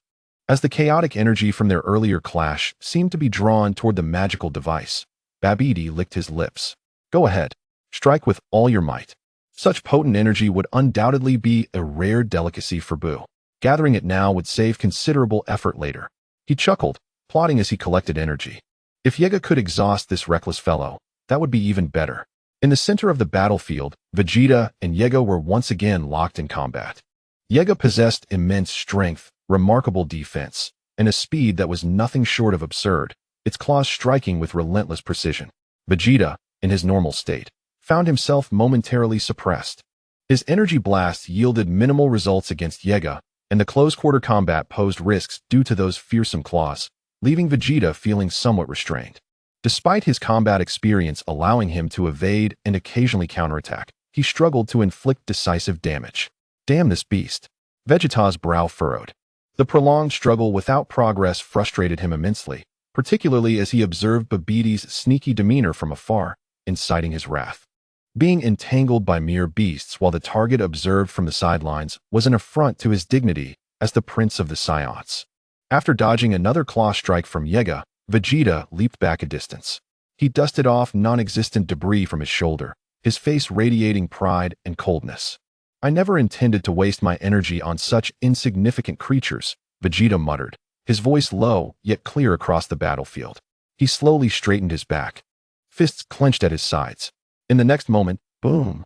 Speaker 1: As the chaotic energy from their earlier clash seemed to be drawn toward the magical device, Babidi licked his lips. "Go ahead. Strike with all your might." Such potent energy would undoubtedly be a rare delicacy for Buu. Gathering it now would save considerable effort later. He chuckled, plotting as he collected energy. If Yega could exhaust this reckless fellow, that would be even better. In the center of the battlefield, Vegeta and Yega were once again locked in combat. Yega possessed immense strength, remarkable defense, and a speed that was nothing short of absurd, its claws striking with relentless precision. Vegeta, in his normal state, found himself momentarily suppressed. His energy blast yielded minimal results against Yega, and the close-quarter combat posed risks due to those fearsome claws, leaving Vegeta feeling somewhat restrained. Despite his combat experience allowing him to evade and occasionally counterattack, he struggled to inflict decisive damage. Damn this beast. Vegeta's brow furrowed. The prolonged struggle without progress frustrated him immensely, particularly as he observed Babiddi's sneaky demeanor from afar, inciting his wrath. Being entangled by mere beasts while the target observed from the sidelines was an affront to his dignity as the Prince of the Saiyans. After dodging another claw strike from Yega, Vegeta leaped back a distance. He dusted off non-existent debris from his shoulder, his face radiating pride and coldness. I never intended to waste my energy on such insignificant creatures, Vegeta muttered, his voice low yet clear across the battlefield. He slowly straightened his back, fists clenched at his sides. In the next moment, boom!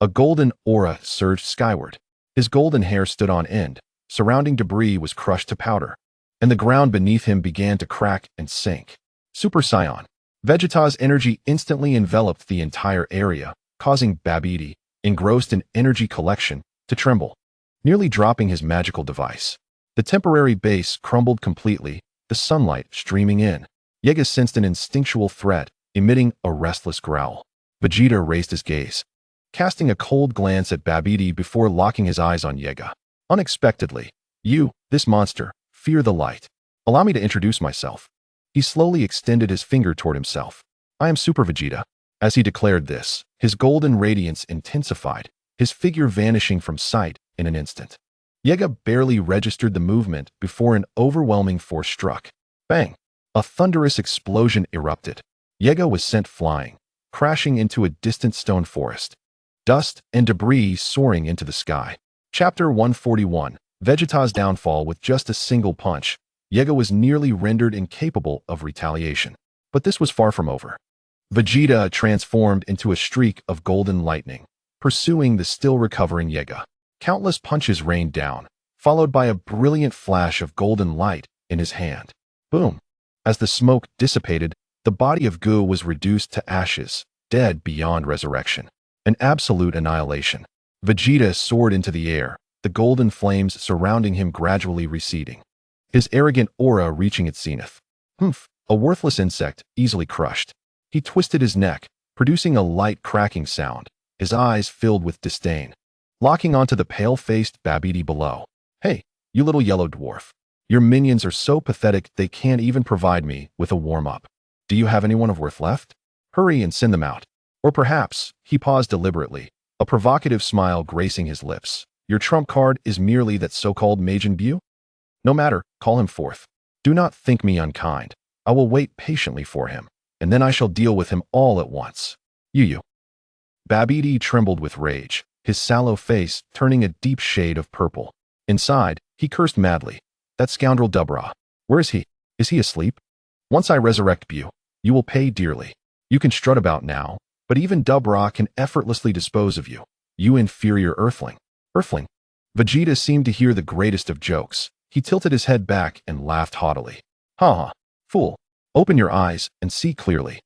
Speaker 1: A golden aura surged skyward. His golden hair stood on end, surrounding debris was crushed to powder, and the ground beneath him began to crack and sink. Super Saiyan. Vegeta's energy instantly enveloped the entire area, causing Babidi, engrossed in energy collection, to tremble, nearly dropping his magical device. The temporary base crumbled completely, the sunlight streaming in. Yega sensed an instinctual threat, emitting a restless growl. Vegeta raised his gaze, casting a cold glance at Babidi before locking his eyes on Yega. Unexpectedly, "You, this monster, fear the light. Allow me to introduce myself." He slowly extended his finger toward himself. "I am Super Vegeta." As he declared this, his golden radiance intensified, his figure vanishing from sight in an instant. Yega barely registered the movement before an overwhelming force struck. Bang! A thunderous explosion erupted. Yega was sent flying, crashing into a distant stone forest. Dust and debris soaring into the sky. Chapter 141, Vegeta's downfall. With just a single punch, Yega was nearly rendered incapable of retaliation. But this was far from over. Vegeta transformed into a streak of golden lightning, pursuing the still recovering Yega. Countless punches rained down, followed by a brilliant flash of golden light in his hand. Boom! As the smoke dissipated, the body of Goku was reduced to ashes, dead beyond resurrection. An absolute annihilation. Vegeta soared into the air, the golden flames surrounding him gradually receding, his arrogant aura reaching its zenith. Humph! A worthless insect, easily crushed. He twisted his neck, producing a light cracking sound, his eyes filled with disdain, locking onto the pale-faced Babidi below. "Hey, you little yellow dwarf. Your minions are so pathetic they can't even provide me with a warm-up. Do you have anyone of worth left? Hurry and send them out." Or perhaps, he paused deliberately, a provocative smile gracing his lips. "Your trump card is merely that so-called Majin Buu? No matter, call him forth. Do not think me unkind. I will wait patiently for him, and then I shall deal with him all at once." You. Babidi trembled with rage, his sallow face turning a deep shade of purple. Inside, he cursed madly. "That scoundrel Dubra. Where is he? Is he asleep? Once I resurrect Buu, you will pay dearly. You can strut about now, but even Dubra can effortlessly dispose of you, you inferior earthling." Earthling? Vegeta seemed to hear the greatest of jokes. He tilted his head back and laughed haughtily. "Ha ha, fool. Open your eyes and see clearly.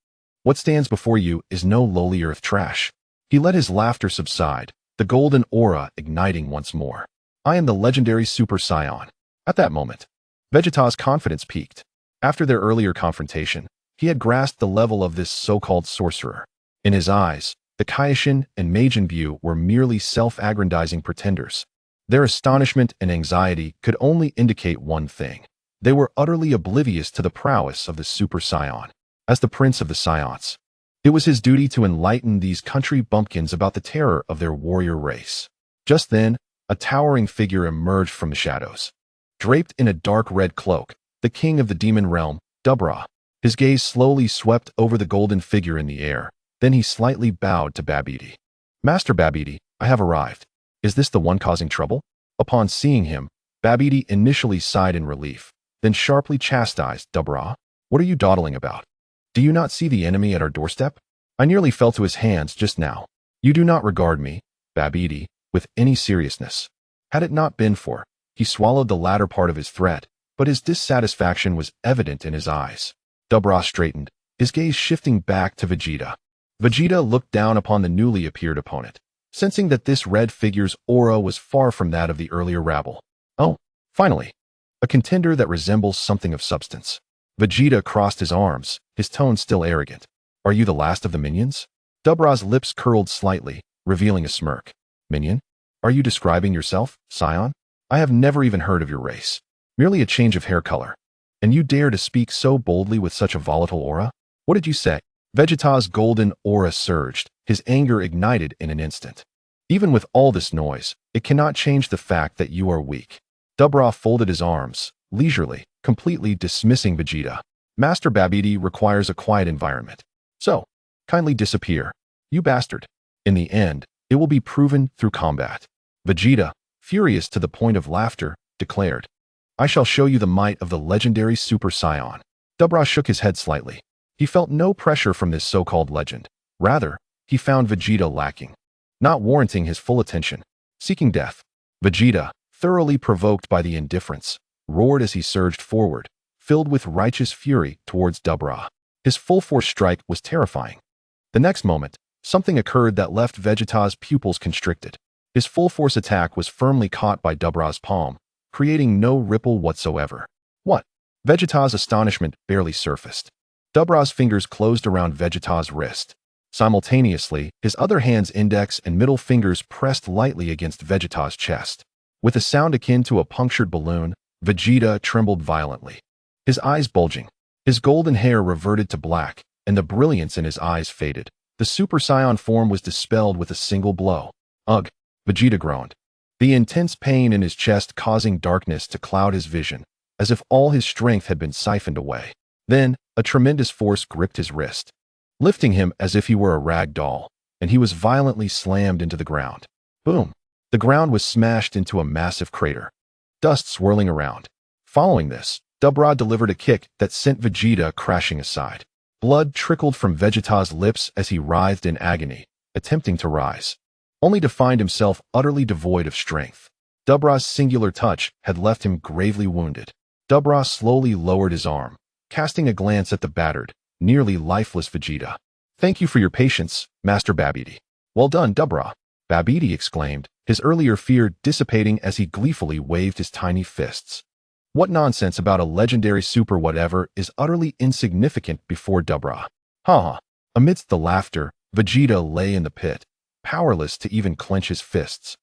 Speaker 1: What stands before you is no lowly earth trash." He let his laughter subside, the golden aura igniting once more. "I am the legendary Super Saiyan." At that moment, Vegeta's confidence peaked. After their earlier confrontation, he had grasped the level of this so-called sorcerer. In his eyes, the Kaioshin and Majin Buu were merely self-aggrandizing pretenders. Their astonishment and anxiety could only indicate one thing. They were utterly oblivious to the prowess of the Super Saiyan. As the Prince of the Saiyans, it was his duty to enlighten these country bumpkins about the terror of their warrior race. Just then, a towering figure emerged from the shadows. Draped in a dark red cloak, the king of the demon realm, Dubra. His gaze slowly swept over the golden figure in the air. Then he slightly bowed to Babidi. "Master Babidi, I have arrived. Is this the one causing trouble?" Upon seeing him, Babidi initially sighed in relief, then sharply chastised Dubra. "What are you dawdling about? Do you not see the enemy at our doorstep?" I nearly fell to his hands just now. You do not regard me, Babidi, with any seriousness. Had it not been for, he swallowed the latter part of his threat, but his dissatisfaction was evident in his eyes. Dabra straightened, his gaze shifting back to Vegeta. Vegeta looked down upon the newly appeared opponent, sensing that this red figure's aura was far from that of the earlier rabble. Oh, finally, a contender that resembles something of substance. Vegeta crossed his arms, his tone still arrogant. Are you the last of the minions? Dabra's lips curled slightly, revealing a smirk. Minion? Are you describing yourself, Scion? I have never even heard of your race. Merely a change of hair color. And you dare to speak so boldly with such a volatile aura? What did you say? Vegeta's golden aura surged, his anger ignited in an instant. Even with all this noise, it cannot change the fact that you are weak. Dabra folded his arms, leisurely, completely dismissing Vegeta. Master Babidi requires a quiet environment. So, kindly disappear, you bastard. In the end, it will be proven through combat. Vegeta, furious to the point of laughter, declared, I shall show you the might of the legendary Super Saiyan. Dabra shook his head slightly. He felt no pressure from this so-called legend. Rather, he found Vegeta lacking, not warranting his full attention. Seeking death, Vegeta, thoroughly provoked by the indifference, roared as he surged forward, filled with righteous fury towards Dabra. His full-force strike was terrifying. The next moment, something occurred that left Vegeta's pupils constricted. His full-force attack was firmly caught by Dabra's palm, creating no ripple whatsoever. What? Vegeta's astonishment barely surfaced. Dabra's fingers closed around Vegeta's wrist. Simultaneously, his other hand's index and middle fingers pressed lightly against Vegeta's chest. With a sound akin to a punctured balloon, Vegeta trembled violently. His eyes bulging, his golden hair reverted to black, and the brilliance in his eyes faded. The Super Saiyan form was dispelled with a single blow. Ugh, Vegeta groaned, the intense pain in his chest causing darkness to cloud his vision, as if all his strength had been siphoned away. Then, a tremendous force gripped his wrist, lifting him as if he were a rag doll, and he was violently slammed into the ground. Boom! The ground was smashed into a massive crater, dust swirling around. Following this, Dabra delivered a kick that sent Vegeta crashing aside. Blood trickled from Vegeta's lips as he writhed in agony, attempting to rise, only to find himself utterly devoid of strength. Dabra's singular touch had left him gravely wounded. Dabra slowly lowered his arm, casting a glance at the battered, nearly lifeless Vegeta. Thank you for your patience, Master Babidi. Well done, Dabra, Babidi exclaimed, his earlier fear dissipating as he gleefully waved his tiny fists. What nonsense about a legendary super whatever is utterly insignificant before Dabra. Ha! Amidst the laughter, Vegeta lay in the pit, powerless to even clench his fists,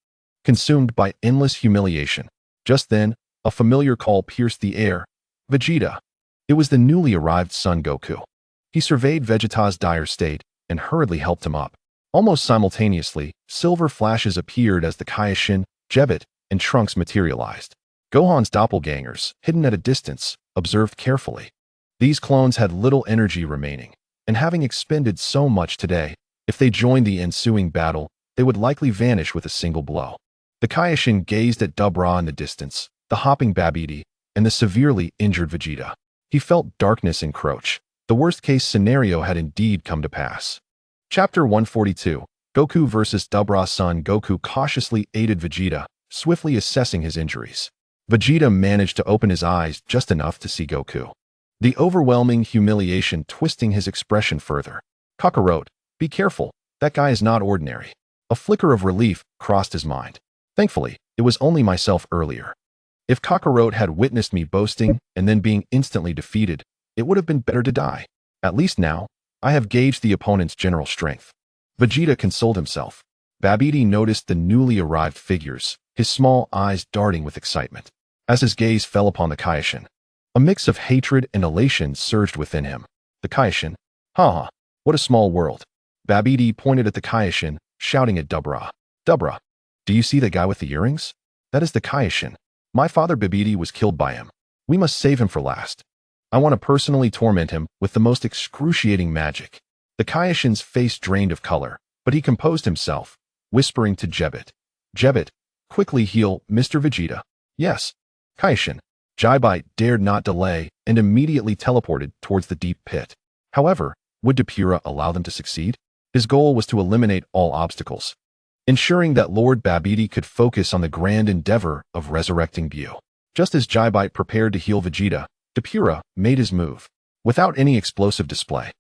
Speaker 1: consumed by endless humiliation. Just then, a familiar call pierced the air. Vegeta. It was the newly arrived Son Goku. He surveyed Vegeta's dire state and hurriedly helped him up. Almost simultaneously, silver flashes appeared as the Kaioshin, Jebbit, and Trunks materialized. Gohan's doppelgangers, hidden at a distance, observed carefully. These clones had little energy remaining, and having expended so much today, if they joined the ensuing battle, they would likely vanish with a single blow. The Kaioshin gazed at Dabra in the distance, the hopping Babidi, and the severely injured Vegeta. He felt darkness encroach. The worst-case scenario had indeed come to pass. Chapter 142, Goku vs. Dabra's son. Goku cautiously aided Vegeta, swiftly assessing his injuries. Vegeta managed to open his eyes just enough to see Goku, the overwhelming humiliation twisting his expression further. Kakarot, be careful, that guy is not ordinary. A flicker of relief crossed his mind. Thankfully, it was only myself earlier. If Kakarot had witnessed me boasting and then being instantly defeated, it would have been better to die. At least now, I have gauged the opponent's general strength. Vegeta consoled himself. Babidi noticed the newly arrived figures, his small eyes darting with excitement. As his gaze fell upon the Kaioshin, a mix of hatred and elation surged within him. The Kaioshin? Ha! What a small world. Babidi pointed at the Kaioshin, shouting at Dabra. Dabra, do you see the guy with the earrings? That is the Kaioshin. My father Babidi was killed by him. We must save him for last. I want to personally torment him with the most excruciating magic. The Kaioshin's face drained of color, but he composed himself, whispering to Jebbit. Jebbit, quickly heal Mr. Vegeta. Yes. Kaioshin. Jebbit dared not delay and immediately teleported towards the deep pit. However, Would Depura allow them to succeed? His goal was to eliminate all obstacles, ensuring that Lord Babidi could focus on the grand endeavor of resurrecting Bu. Just as Jaibite prepared to heal Vegeta, Depura made his move. Without any explosive display,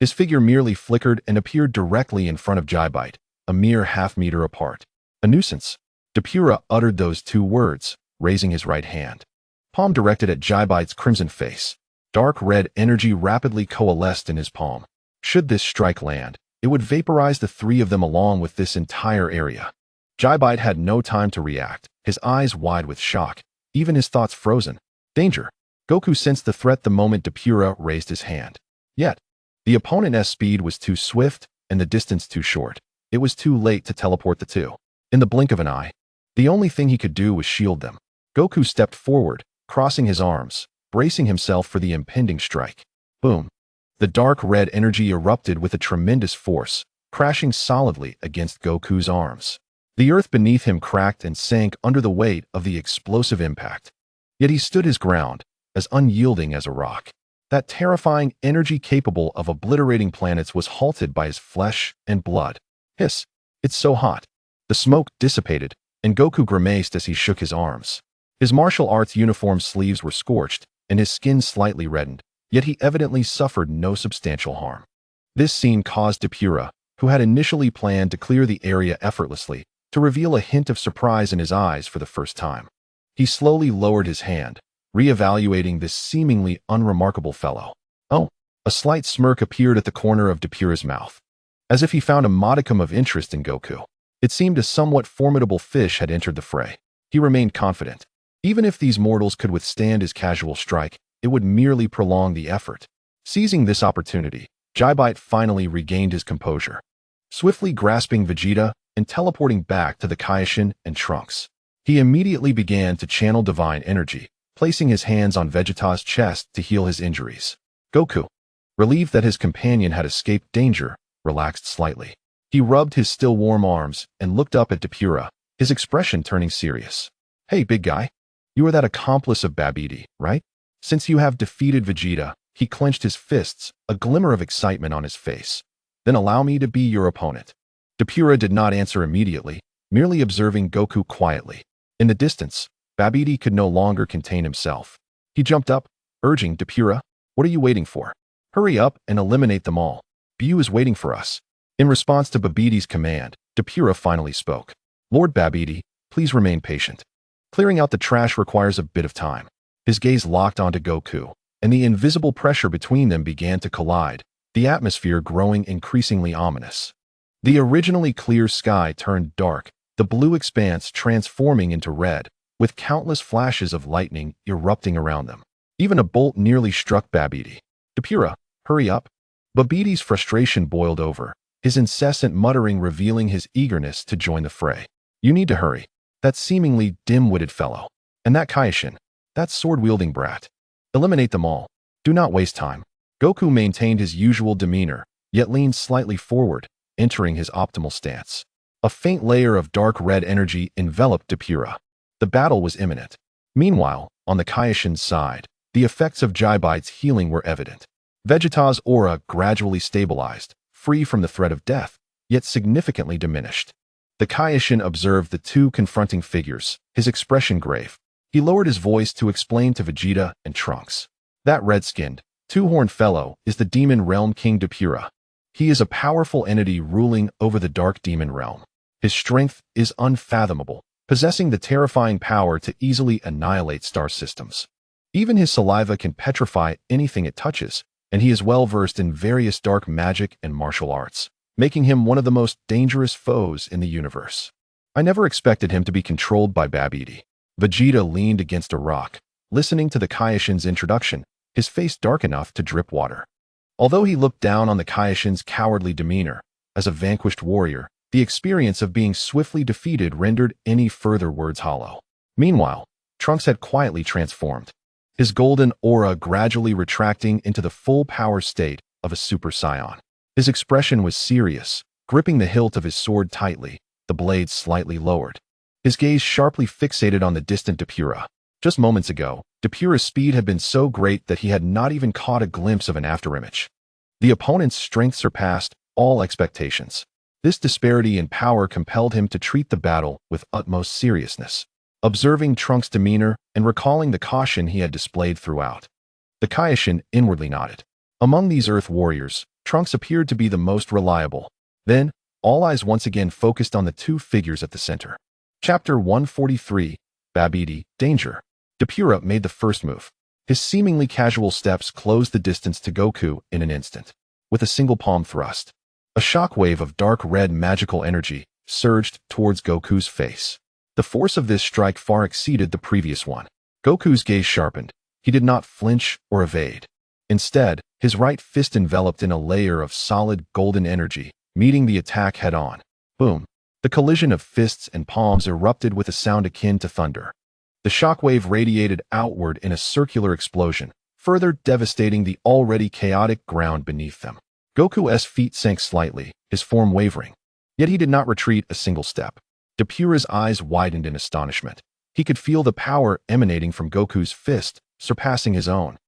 Speaker 1: his figure merely flickered and appeared directly in front of Jaibite, a mere half-meter apart. A nuisance. Depura uttered those two words, raising his right hand, palm directed at Jaibite's crimson face. Dark red energy rapidly coalesced in his palm. Should this strike land, it would vaporize the three of them along with this entire area. Jaibite had no time to react, his eyes wide with shock, even his thoughts frozen. Danger. Goku sensed the threat the moment Depura raised his hand. Yet, the opponent's speed was too swift and the distance too short. It was too late to teleport the two. In the blink of an eye, the only thing he could do was shield them. Goku stepped forward, crossing his arms, bracing himself for the impending strike. Boom. The dark red energy erupted with a tremendous force, crashing solidly against Goku's arms. The earth beneath him cracked and sank under the weight of the explosive impact. Yet he stood his ground, as unyielding as a rock. That terrifying energy capable of obliterating planets was halted by his flesh and blood. Hiss! It's so hot. The smoke dissipated, and Goku grimaced as he shook his arms. His martial arts uniform sleeves were scorched, and his skin slightly reddened, yet he evidently suffered no substantial harm. This scene caused Depura, who had initially planned to clear the area effortlessly, to reveal a hint of surprise in his eyes for the first time. He slowly lowered his hand, re-evaluating this seemingly unremarkable fellow. Oh, a slight smirk appeared at the corner of Depura's mouth, as if he found a modicum of interest in Goku. It seemed a somewhat formidable fish had entered the fray. He remained confident. Even if these mortals could withstand his casual strike, it would merely prolong the effort. Seizing this opportunity, Jaibite finally regained his composure, swiftly grasping Vegeta and teleporting back to the Kaioshin and Trunks. He immediately began to channel divine energy, placing his hands on Vegeta's chest to heal his injuries. Goku, relieved that his companion had escaped danger, relaxed slightly. He rubbed his still warm arms and looked up at Depura, his expression turning serious. Hey, big guy. You are that accomplice of Babidi, right? Since you have defeated Vegeta, he clenched his fists, a glimmer of excitement on his face. Then allow me to be your opponent. Depura did not answer immediately, merely observing Goku quietly. In the distance, Babidi could no longer contain himself. He jumped up, urging Depura, what are you waiting for? Hurry up and eliminate them all. Bu is waiting for us. In response to Babidi's command, Depura finally spoke. Lord Babidi, please remain patient. Clearing out the trash requires a bit of time. His gaze locked onto Goku, and the invisible pressure between them began to collide, the atmosphere growing increasingly ominous. The originally clear sky turned dark, the blue expanse transforming into red, with countless flashes of lightning erupting around them. Even a bolt nearly struck Babidi. Depura, hurry up. Babidi's frustration boiled over, his incessant muttering revealing his eagerness to join the fray. You need to hurry. That seemingly dim-witted fellow. And that Kaioshin. That sword-wielding brat. Eliminate them all. Do not waste time. Goku maintained his usual demeanor, yet leaned slightly forward, entering his optimal stance. A faint layer of dark red energy enveloped Depura. The battle was imminent. Meanwhile, on the Kaioshin's side, the effects of Jaibite's healing were evident. Vegeta's aura gradually stabilized, free from the threat of death, yet significantly diminished. The Kaioshin observed the two confronting figures, his expression grave. He lowered his voice to explain to Vegeta and Trunks. That red-skinned, two-horned fellow is the Demon Realm King Depura. He is a powerful entity ruling over the Dark Demon Realm. His strength is unfathomable, possessing the terrifying power to easily annihilate star systems. Even his saliva can petrify anything it touches, and he is well-versed in various dark magic and martial arts, making him one of the most dangerous foes in the universe. I never expected him to be controlled by Babidi. Vegeta leaned against a rock, listening to the Kaioshin's introduction, his face dark enough to drip water. Although he looked down on the Kaioshin's cowardly demeanor, as a vanquished warrior, the experience of being swiftly defeated rendered any further words hollow. Meanwhile, Trunks had quietly transformed, his golden aura gradually retracting into the full power state of a Super Saiyan. His expression was serious, gripping the hilt of his sword tightly, the blade slightly lowered. His gaze sharply fixated on the distant Depura. Just moments ago, Depura's speed had been so great that he had not even caught a glimpse of an afterimage. The opponent's strength surpassed all expectations. This disparity in power compelled him to treat the battle with utmost seriousness. Observing Trunks' demeanor and recalling the caution he had displayed throughout, the Kaioshin inwardly nodded. Among these Earth warriors, Trunks appeared to be the most reliable. Then, all eyes once again focused on the two figures at the center. Chapter 143, Babidi, Danger. Depura made the first move. His seemingly casual steps closed the distance to Goku in an instant. With a single palm thrust, a shockwave of dark red magical energy surged towards Goku's face. The force of this strike far exceeded the previous one. Goku's gaze sharpened. He did not flinch or evade. Instead, his right fist enveloped in a layer of solid golden energy, meeting the attack head-on. Boom! The collision of fists and palms erupted with a sound akin to thunder. The shockwave radiated outward in a circular explosion, further devastating the already chaotic ground beneath them. Goku's feet sank slightly, his form wavering. Yet he did not retreat a single step. Depura's eyes widened in astonishment. He could feel the power emanating from Goku's fist, surpassing his own.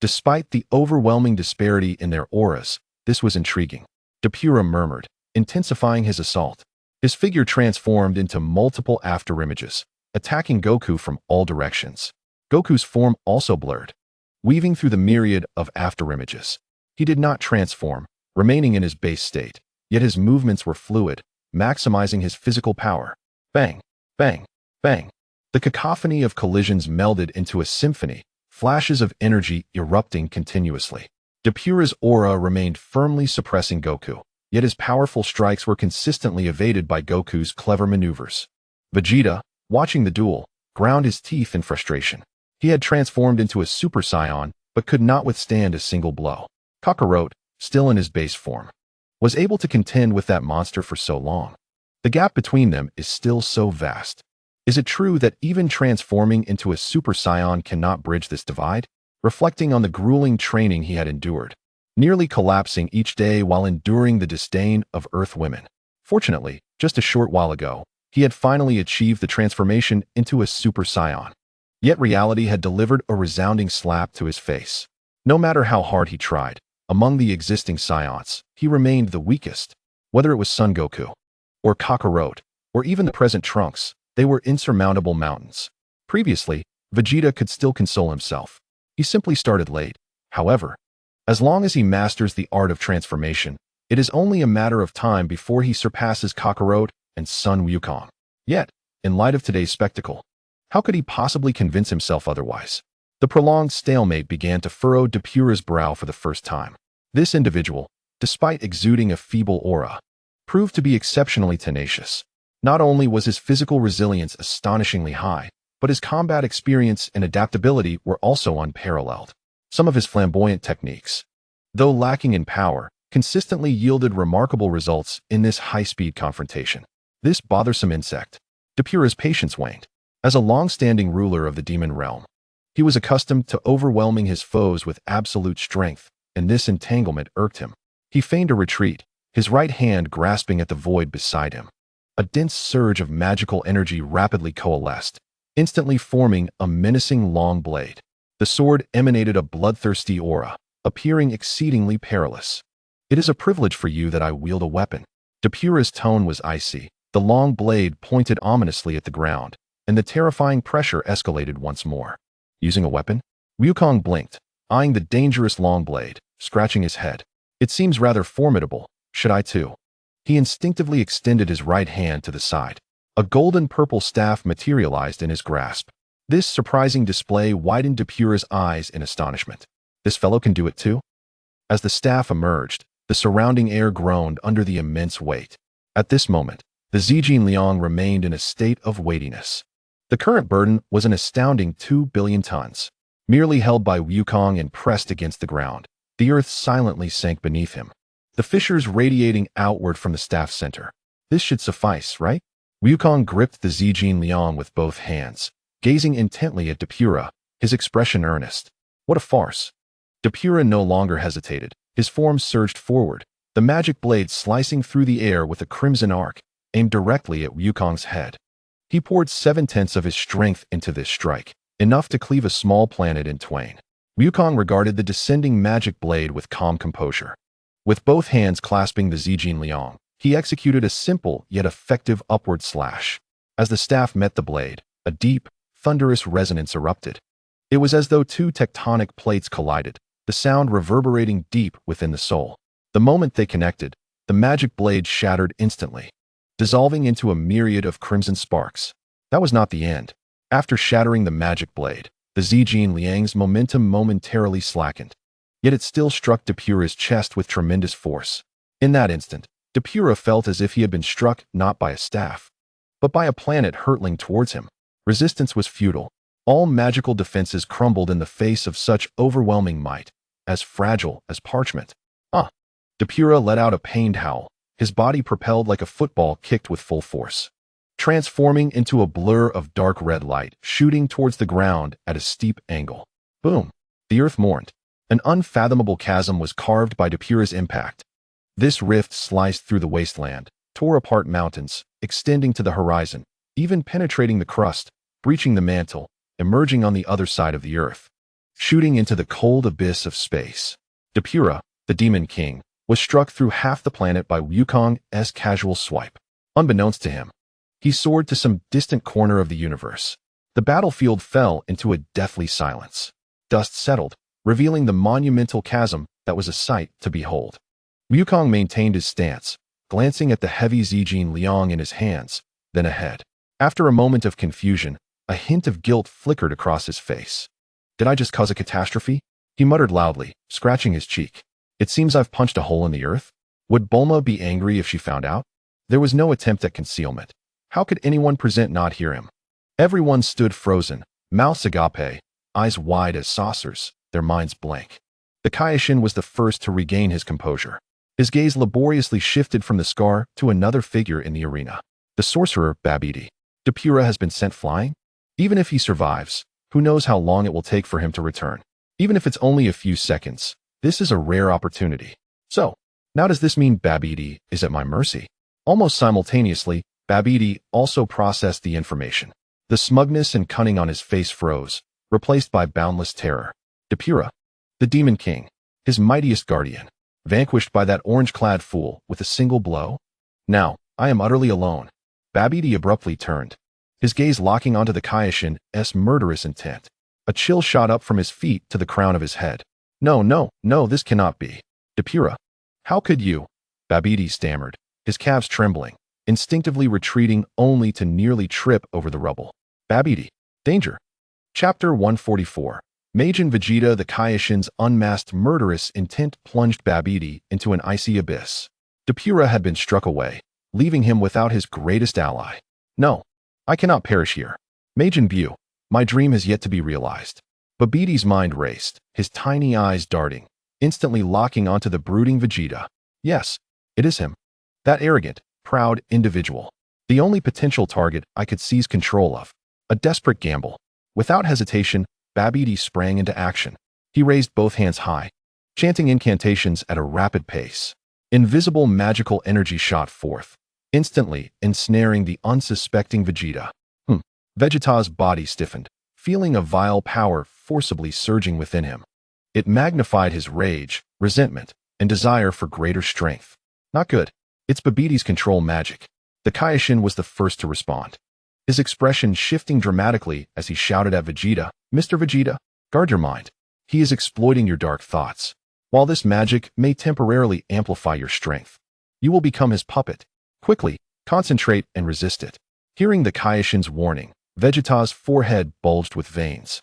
Speaker 1: Despite the overwhelming disparity in their auras, this was intriguing. Depura murmured, intensifying his assault. His figure transformed into multiple afterimages, attacking Goku from all directions. Goku's form also blurred, weaving through the myriad of afterimages. He did not transform, remaining in his base state, yet his movements were fluid, maximizing his physical power. Bang! Bang! Bang! The cacophony of collisions melded into a symphony, flashes of energy erupting continuously. Depura's aura remained firmly suppressing Goku, yet his powerful strikes were consistently evaded by Goku's clever maneuvers. Vegeta, watching the duel, ground his teeth in frustration. He had transformed into a Super Saiyan, but could not withstand a single blow. Kakarot, still in his base form, was able to contend with that monster for so long. The gap between them is still so vast. Is it true that even transforming into a Super Saiyan cannot bridge this divide? Reflecting on the grueling training he had endured, nearly collapsing each day while enduring the disdain of Earth women. Fortunately, just a short while ago, he had finally achieved the transformation into a Super Saiyan. Yet reality had delivered a resounding slap to his face. No matter how hard he tried, among the existing Saiyans, he remained the weakest. Whether it was Son Goku, or Kakarot, or even the present Trunks, they were insurmountable mountains. Previously, Vegeta could still console himself. He simply started late. However, as long as he masters the art of transformation, it is only a matter of time before he surpasses Kakarot and Son Wukong. Yet, in light of today's spectacle, how could he possibly convince himself otherwise? The prolonged stalemate began to furrow Depura's brow for the first time. This individual, despite exuding a feeble aura, proved to be exceptionally tenacious. Not only was his physical resilience astonishingly high, but his combat experience and adaptability were also unparalleled. Some of his flamboyant techniques, though lacking in power, consistently yielded remarkable results in this high-speed confrontation. This bothersome insect. Depura's patience waned. As a long-standing ruler of the demon realm, he was accustomed to overwhelming his foes with absolute strength, and this entanglement irked him. He feigned a retreat, his right hand grasping at the void beside him. A dense surge of magical energy rapidly coalesced, instantly forming a menacing long blade. The sword emanated a bloodthirsty aura, appearing exceedingly perilous. "It is a privilege for you that I wield a weapon." Depura's tone was icy. The long blade pointed ominously at the ground, and the terrifying pressure escalated once more. Using a weapon? Wukong blinked, eyeing the dangerous long blade, scratching his head. "It seems rather formidable. Should I too?" He instinctively extended his right hand to the side. A golden-purple staff materialized in his grasp. This surprising display widened Depura's eyes in astonishment. This fellow can do it too? As the staff emerged, the surrounding air groaned under the immense weight. At this moment, the Zijin Liang remained in a state of weightiness. The current burden was an astounding 2 billion tons. Merely held by Wukong and pressed against the ground, the earth silently sank beneath him, the fissures radiating outward from the staff center. This should suffice, right? Wukong gripped the Zijin Liang with both hands, gazing intently at Depura, his expression earnest. What a farce! Depura no longer hesitated. His form surged forward, the magic blade slicing through the air with a crimson arc, aimed directly at Wukong's head. He poured 7/10 of his strength into this strike, enough to cleave a small planet in twain. Wukong regarded the descending magic blade with calm composure. With both hands clasping the Zijin Liang, he executed a simple yet effective upward slash. As the staff met the blade, a deep, thunderous resonance erupted. It was as though two tectonic plates collided, the sound reverberating deep within the soul. The moment they connected, the magic blade shattered instantly, dissolving into a myriad of crimson sparks. That was not the end. After shattering the magic blade, the Zijin Liang's momentum momentarily slackened. Yet it still struck Depura's chest with tremendous force. In that instant, Depura felt as if he had been struck not by a staff, but by a planet hurtling towards him. Resistance was futile. All magical defenses crumbled in the face of such overwhelming might, as fragile as parchment. Depura let out a pained howl, his body propelled like a football kicked with full force, transforming into a blur of dark red light, shooting towards the ground at a steep angle. Boom! The earth mourned. An unfathomable chasm was carved by Depura's impact. This rift sliced through the wasteland, tore apart mountains, extending to the horizon, even penetrating the crust, breaching the mantle, emerging on the other side of the earth, shooting into the cold abyss of space. Depura, the Demon King, was struck through half the planet by Wukong's casual swipe. Unbeknownst to him, he soared to some distant corner of the universe. The battlefield fell into a deathly silence. Dust settled, revealing the monumental chasm that was a sight to behold. Wukong maintained his stance, glancing at the heavy Zijin Liang in his hands, then ahead. After a moment of confusion, a hint of guilt flickered across his face. Did I just cause a catastrophe? He muttered loudly, scratching his cheek. It seems I've punched a hole in the earth. Would Bulma be angry if she found out? There was no attempt at concealment. How could anyone present not hear him? Everyone stood frozen, mouths agape, eyes wide as saucers, their minds blank. The Kaioshin was the first to regain his composure. His gaze laboriously shifted from the scar to another figure in the arena. The sorcerer, Babidi. Depura has been sent flying? Even if he survives, who knows how long it will take for him to return? Even if it's only a few seconds, this is a rare opportunity. So, now does this mean Babidi is at my mercy? Almost simultaneously, Babidi also processed the information. The smugness and cunning on his face froze, replaced by boundless terror. Depura, the Demon King, his mightiest guardian, vanquished by that orange-clad fool with a single blow? Now, I am utterly alone. Babidi abruptly turned, his gaze locking onto the Kaioshin's murderous intent. A chill shot up from his feet to the crown of his head. No, this cannot be. Depura, how could you? Babidi stammered, his calves trembling, instinctively retreating only to nearly trip over the rubble. Babidi, danger. Chapter 144. Majin Vegeta, the Kaioshin's unmasked murderous intent plunged Babidi into an icy abyss. Depura had been struck away, leaving him without his greatest ally. No, I cannot perish here. Majin Bu, my dream has yet to be realized. Babidi's mind raced, his tiny eyes darting, instantly locking onto the brooding Vegeta. Yes, it is him. That arrogant, proud individual. The only potential target I could seize control of. A desperate gamble. Without hesitation, Babidi sprang into action. He raised both hands high, chanting incantations at a rapid pace. Invisible magical energy shot forth, instantly ensnaring the unsuspecting Vegeta. Vegeta's body stiffened, feeling a vile power forcibly surging within him. It magnified his rage, resentment, and desire for greater strength. Not good. It's Babidi's control magic. The Kaioshin was the first to respond, his expression shifting dramatically as he shouted at Vegeta, Mr. Vegeta, guard your mind. He is exploiting your dark thoughts. While this magic may temporarily amplify your strength, you will become his puppet. Quickly, concentrate and resist it. Hearing the Kaioshin's warning, Vegeta's forehead bulged with veins.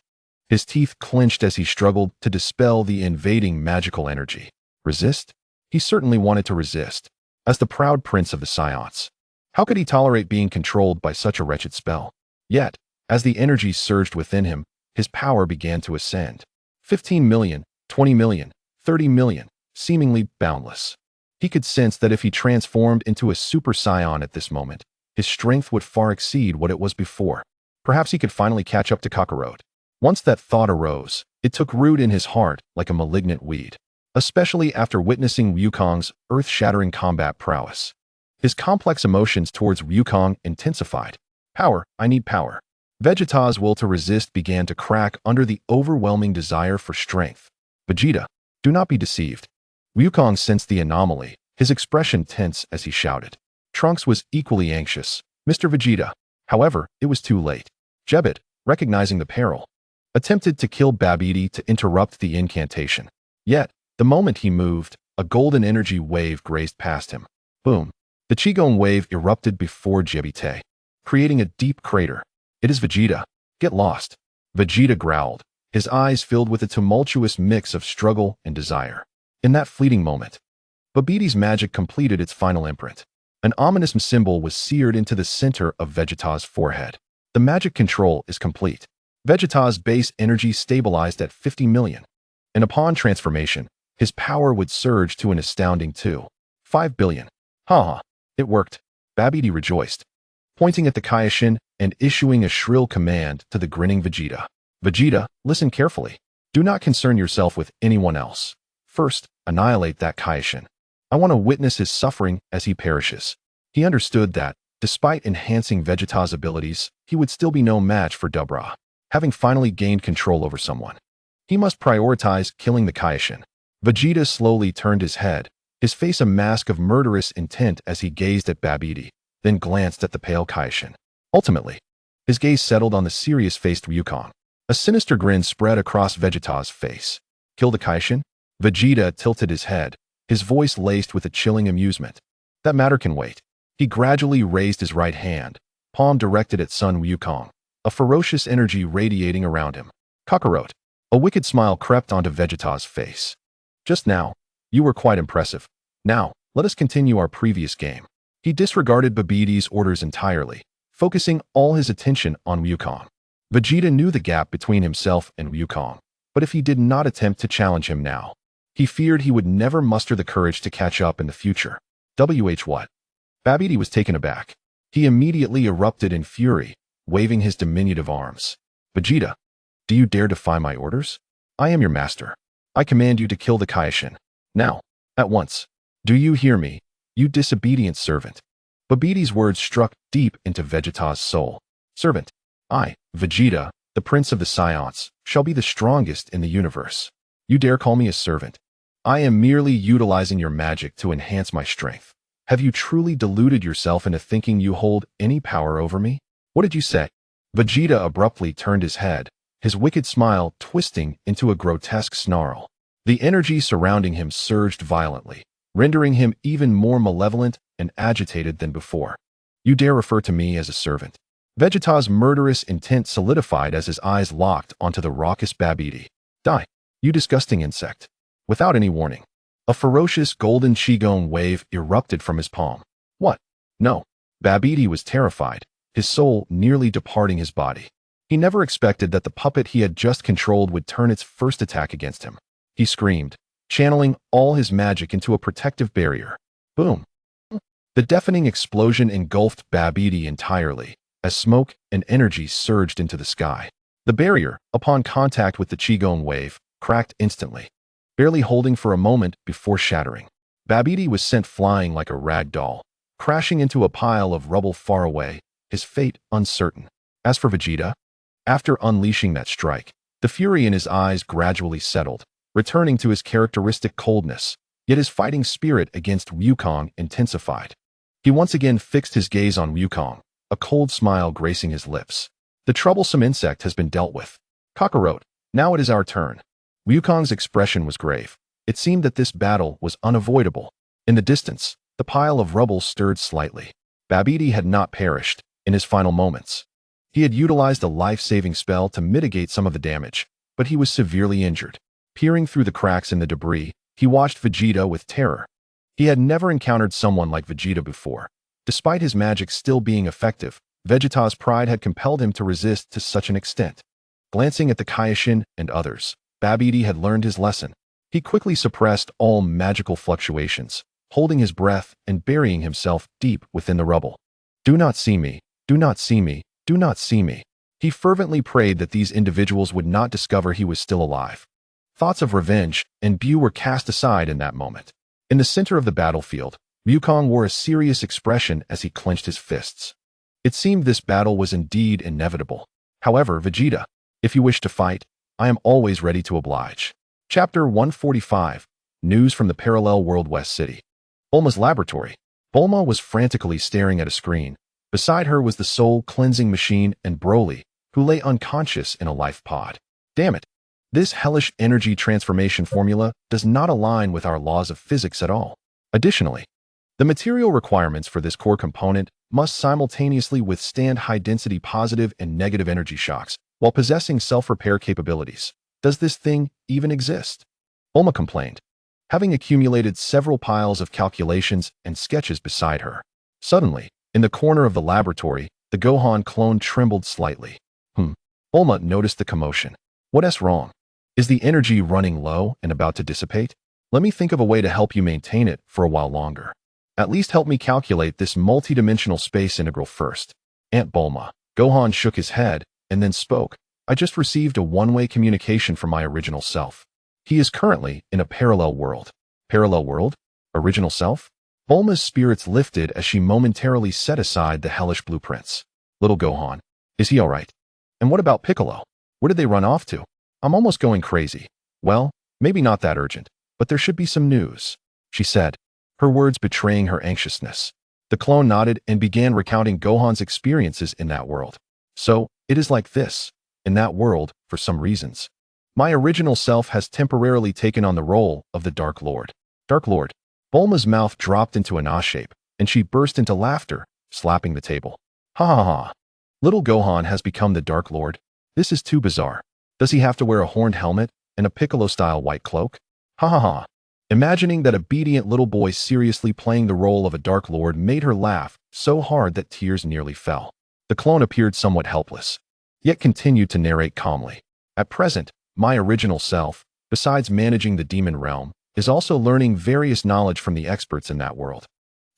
Speaker 1: His teeth clenched as he struggled to dispel the invading magical energy. Resist? He certainly wanted to resist. As the proud prince of the Scions, how could he tolerate being controlled by such a wretched spell? Yet, as the energy surged within him, his power began to ascend. 15 million, 20 million, 30 million, seemingly boundless. He could sense that if he transformed into a Super Saiyan at this moment, his strength would far exceed what it was before. Perhaps he could finally catch up to Kakarot. Once that thought arose, it took root in his heart like a malignant weed, especially after witnessing Wukong's earth-shattering combat prowess. His complex emotions towards Wukong intensified. Power, I need power. Vegeta's will to resist began to crack under the overwhelming desire for strength. Vegeta, do not be deceived. Wukong sensed the anomaly, his expression tense as he shouted. Trunks was equally anxious. Mr. Vegeta. However, it was too late. Jebbit, recognizing the peril, attempted to kill Babidi to interrupt the incantation. Yet, the moment he moved, a golden energy wave grazed past him. Boom. The Qigong wave erupted before Jebbite, creating a deep crater. It is Vegeta. Get lost. Vegeta growled, his eyes filled with a tumultuous mix of struggle and desire. In that fleeting moment, Babidi's magic completed its final imprint. An ominous symbol was seared into the center of Vegeta's forehead. The magic control is complete. Vegeta's base energy stabilized at 50 million, and upon transformation, his power would surge to an astounding 2.5 billion. Haha, it worked. Babidi rejoiced, pointing at the Kaioshin and issuing a shrill command to the grinning Vegeta. Vegeta, listen carefully. Do not concern yourself with anyone else. First, annihilate that Kaioshin. I want to witness his suffering as he perishes. He understood that, despite enhancing Vegeta's abilities, he would still be no match for Dubra. Having finally gained control over someone, he must prioritize killing the Kaioshin. Vegeta slowly turned his head, his face a mask of murderous intent as he gazed at Babidi, then glanced at the pale Kaioshin. Ultimately, his gaze settled on the serious-faced Wukong. A sinister grin spread across Vegeta's face. Kill the Kaioshin? Vegeta tilted his head, his voice laced with a chilling amusement. That matter can wait. He gradually raised his right hand, palm directed at Sun Wukong, a ferocious energy radiating around him. Kakarot. A wicked smile crept onto Vegeta's face. Just now, you were quite impressive. Now, let us continue our previous game. He disregarded Babidi's orders entirely, focusing all his attention on Wukong. Vegeta knew the gap between himself and Wukong, but if he did not attempt to challenge him now, he feared he would never muster the courage to catch up in the future. What? Babidi was taken aback. He immediately erupted in fury, waving his diminutive arms. Vegeta, do you dare defy my orders? I am your master. I command you to kill the Kaioshin. Now, at once. Do you hear me, you disobedient servant? Babidi's words struck deep into Vegeta's soul. Servant. I, Vegeta, the prince of the Saiyans, shall be the strongest in the universe. You dare call me a servant? I am merely utilizing your magic to enhance my strength. Have you truly deluded yourself into thinking you hold any power over me? What did you say? Vegeta abruptly turned his head, his wicked smile twisting into a grotesque snarl. The energy surrounding him surged violently, rendering him even more malevolent and agitated than before. You dare refer to me as a servant? Vegeta's murderous intent solidified as his eyes locked onto the raucous Babidi. Die, you disgusting insect. Without any warning, a ferocious golden Qigong wave erupted from his palm. What? No. Babidi was terrified, his soul nearly departing his body. He never expected that the puppet he had just controlled would turn its first attack against him. He screamed, channeling all his magic into a protective barrier. Boom. The deafening explosion engulfed Babidi entirely, as smoke and energy surged into the sky. The barrier, upon contact with the Qigong wave, cracked instantly, barely holding for a moment before shattering. Babidi was sent flying like a rag doll, crashing into a pile of rubble far away, his fate uncertain. As for Vegeta, after unleashing that strike, the fury in his eyes gradually settled, returning to his characteristic coldness, yet his fighting spirit against Wukong intensified. He once again fixed his gaze on Wukong, a cold smile gracing his lips. The troublesome insect has been dealt with. Kakarot, now it is our turn. Wukong's expression was grave. It seemed that this battle was unavoidable. In the distance, the pile of rubble stirred slightly. Babidi had not perished in his final moments. He had utilized a life-saving spell to mitigate some of the damage, but he was severely injured. Peering through the cracks in the debris, he watched Vegeta with terror. He had never encountered someone like Vegeta before. Despite his magic still being effective, Vegeta's pride had compelled him to resist to such an extent. Glancing at the Kaioshin and others, Babidi had learned his lesson. He quickly suppressed all magical fluctuations, holding his breath and burying himself deep within the rubble. Do not see me, do not see me, do not see me. He fervently prayed that these individuals would not discover he was still alive. Thoughts of revenge and Bu were cast aside in that moment. In the center of the battlefield, Wukong wore a serious expression as he clenched his fists. It seemed this battle was indeed inevitable. However, Vegeta, if you wish to fight, I am always ready to oblige. Chapter 145, News from the parallel world West City. Bulma's laboratory. Bulma was frantically staring at a screen. Beside her was the soul-cleansing machine and Broly, who lay unconscious in a life pod. Damn it. This hellish energy transformation formula does not align with our laws of physics at all. Additionally, the material requirements for this core component must simultaneously withstand high-density positive and negative energy shocks while possessing self-repair capabilities. Does this thing even exist? Bulma complained, having accumulated several piles of calculations and sketches beside her. Suddenly, in the corner of the laboratory, the Gohan clone trembled slightly. Bulma noticed the commotion. What's wrong? Is the energy running low and about to dissipate? Let me think of a way to help you maintain it for a while longer. At least help me calculate this multidimensional space integral first. Aunt Bulma. Gohan shook his head and then spoke. I just received a one-way communication from my original self. He is currently in a parallel world. Parallel world? Original self? Bulma's spirits lifted as she momentarily set aside the hellish blueprints. Little Gohan. Is he alright? And what about Piccolo? Where did they run off to? I'm almost going crazy. Well, maybe not that urgent, but there should be some news, she said, her words betraying her anxiousness. The clone nodded and began recounting Gohan's experiences in that world. So, it is like this. In that world, for some reasons, my original self has temporarily taken on the role of the Dark Lord. Dark Lord. Bulma's mouth dropped into an ah shape, and she burst into laughter, slapping the table. Ha ha ha. Little Gohan has become the Dark Lord. This is too bizarre. Does he have to wear a horned helmet and a Piccolo-style white cloak? Ha ha ha. Imagining that obedient little boy seriously playing the role of a Dark Lord made her laugh so hard that tears nearly fell. The clone appeared somewhat helpless, yet continued to narrate calmly. At present, my original self, besides managing the demon realm, is also learning various knowledge from the experts in that world.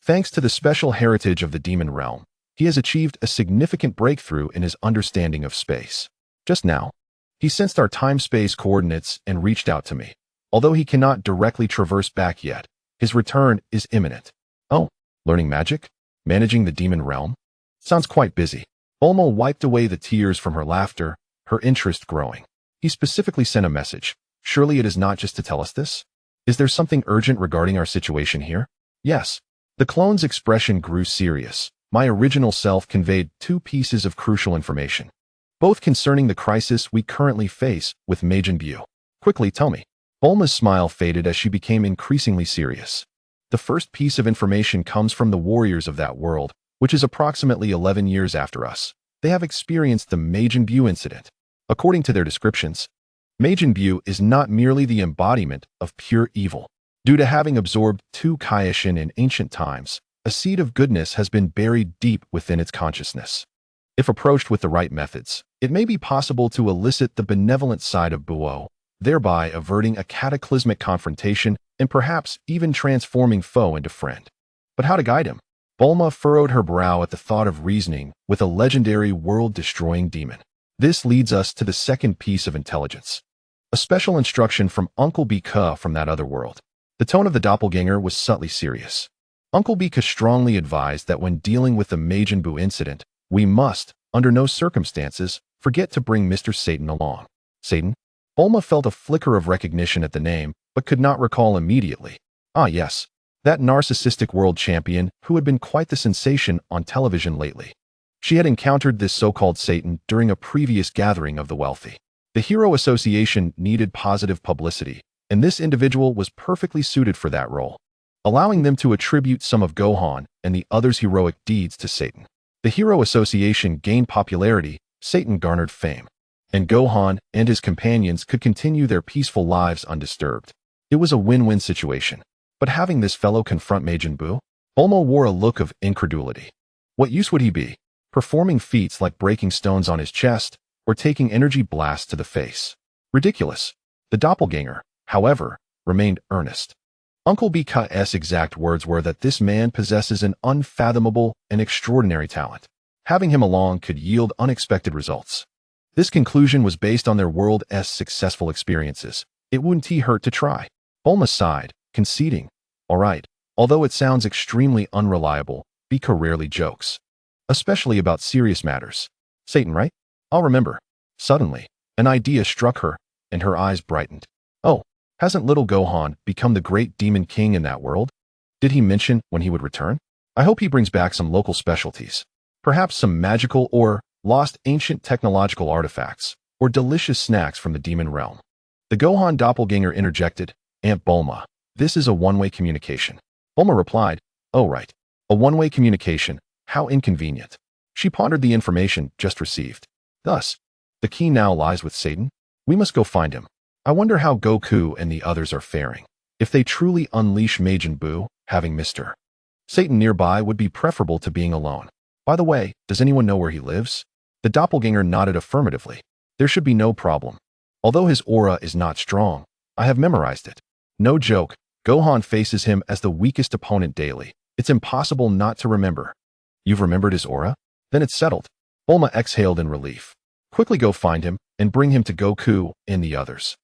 Speaker 1: Thanks to the special heritage of the demon realm, he has achieved a significant breakthrough in his understanding of space. Just now, he sensed our time-space coordinates and reached out to me. Although he cannot directly traverse back yet, his return is imminent. Oh, learning magic? Managing the demon realm? Sounds quite busy. Bulma wiped away the tears from her laughter, her interest growing. He specifically sent a message. Surely it is not just to tell us this? Is there something urgent regarding our situation here? Yes. The clone's expression grew serious. My original self conveyed two pieces of crucial information, both concerning the crisis we currently face with Majin Buu. Quickly tell me. Bulma's smile faded as she became increasingly serious. The first piece of information comes from the warriors of that world, which is approximately 11 years after us. They have experienced the Majin Buu incident. According to their descriptions, Majin Buu is not merely the embodiment of pure evil. Due to having absorbed 2 Kaioshin in ancient times, a seed of goodness has been buried deep within its consciousness. If approached with the right methods, it may be possible to elicit the benevolent side of Buo, thereby averting a cataclysmic confrontation and perhaps even transforming foe into friend. But how to guide him? Bulma furrowed her brow at the thought of reasoning with a legendary world-destroying demon. This leads us to the second piece of intelligence. A special instruction from Uncle Bika from that other world. The tone of the doppelganger was subtly serious. Uncle Bika strongly advised that when dealing with the Majin Buu incident, we must, under no circumstances, forget to bring Mr. Satan along. Satan? Bulma felt a flicker of recognition at the name, but could not recall immediately. Ah yes, that narcissistic world champion who had been quite the sensation on television lately. She had encountered this so-called Satan during a previous gathering of the wealthy. The Hero Association needed positive publicity, and this individual was perfectly suited for that role, allowing them to attribute some of Gohan and the others' heroic deeds to Satan. The Hero Association gained popularity, Satan garnered fame, and Gohan and his companions could continue their peaceful lives undisturbed. It was a win-win situation. But having this fellow confront Majin Buu? Bulma wore a look of incredulity. What use would he be? Performing feats like breaking stones on his chest or taking energy blasts to the face? Ridiculous. The doppelganger, however, remained earnest. Uncle Bika's exact words were that this man possesses an unfathomable and extraordinary talent. Having him along could yield unexpected results. This conclusion was based on their world's successful experiences. It wouldn't hurt to try. Bulma sighed, conceding, all right, although it sounds extremely unreliable, Bika rarely jokes, especially about serious matters. Satan, right? I'll remember. Suddenly, an idea struck her, and her eyes brightened. Oh, Hasn't little Gohan become the great demon king in that world? Did he mention when he would return? I hope he brings back some local specialties. Perhaps some magical or lost ancient technological artifacts, or delicious snacks from the demon realm. The Gohan doppelganger interjected, Aunt Bulma, this is a one-way communication. Bulma replied, oh right. A one-way communication, how inconvenient. She pondered the information just received. Thus, the key now lies with Satan. We must go find him. I wonder how Goku and the others are faring. If they truly unleash Majin Buu, having Mr. Satan nearby would be preferable to being alone. By the way, does anyone know where he lives? The doppelganger nodded affirmatively. There should be no problem. Although his aura is not strong, I have memorized it. No joke, Gohan faces him as the weakest opponent daily. It's impossible not to remember. You've remembered his aura? Then it's settled. Bulma exhaled in relief. Quickly go find him and bring him to Goku and the others.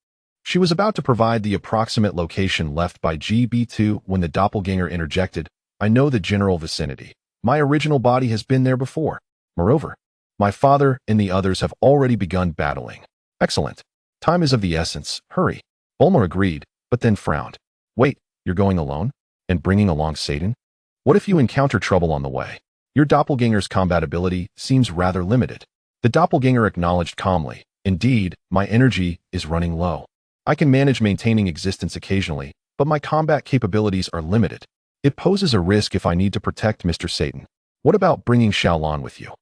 Speaker 1: She was about to provide the approximate location left by GB2 when the doppelganger interjected, I know the general vicinity. My original body has been there before. Moreover, my father and the others have already begun battling. Excellent. Time is of the essence. Hurry. Bulma agreed, but then frowned. Wait, you're going alone? And bringing along Satan? What if you encounter trouble on the way? Your doppelganger's combat ability seems rather limited. The doppelganger acknowledged calmly, indeed, my energy is running low. I can manage maintaining existence occasionally, but my combat capabilities are limited. It poses a risk if I need to protect Mr. Satan. What about bringing Xiaolon with you?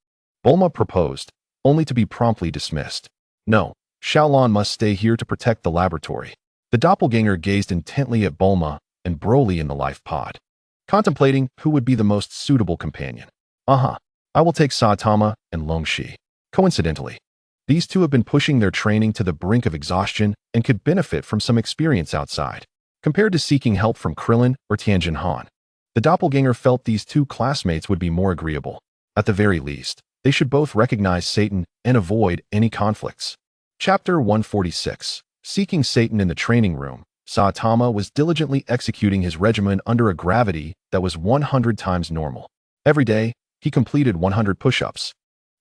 Speaker 1: Bulma proposed, only to be promptly dismissed. No, Xiaolon must stay here to protect the laboratory. The doppelganger gazed intently at Bulma and Broly in the life pod, contemplating who would be the most suitable companion. I will take Saitama and Longshi. Coincidentally, these two have been pushing their training to the brink of exhaustion and could benefit from some experience outside. Compared to seeking help from Krillin or Tianjin Han, the doppelganger felt these two classmates would be more agreeable. At the very least, they should both recognize Satan and avoid any conflicts. Chapter 146. Seeking Satan in the training room, Saitama was diligently executing his regimen under a gravity that was 100 times normal. Every day, he completed 100 push-ups,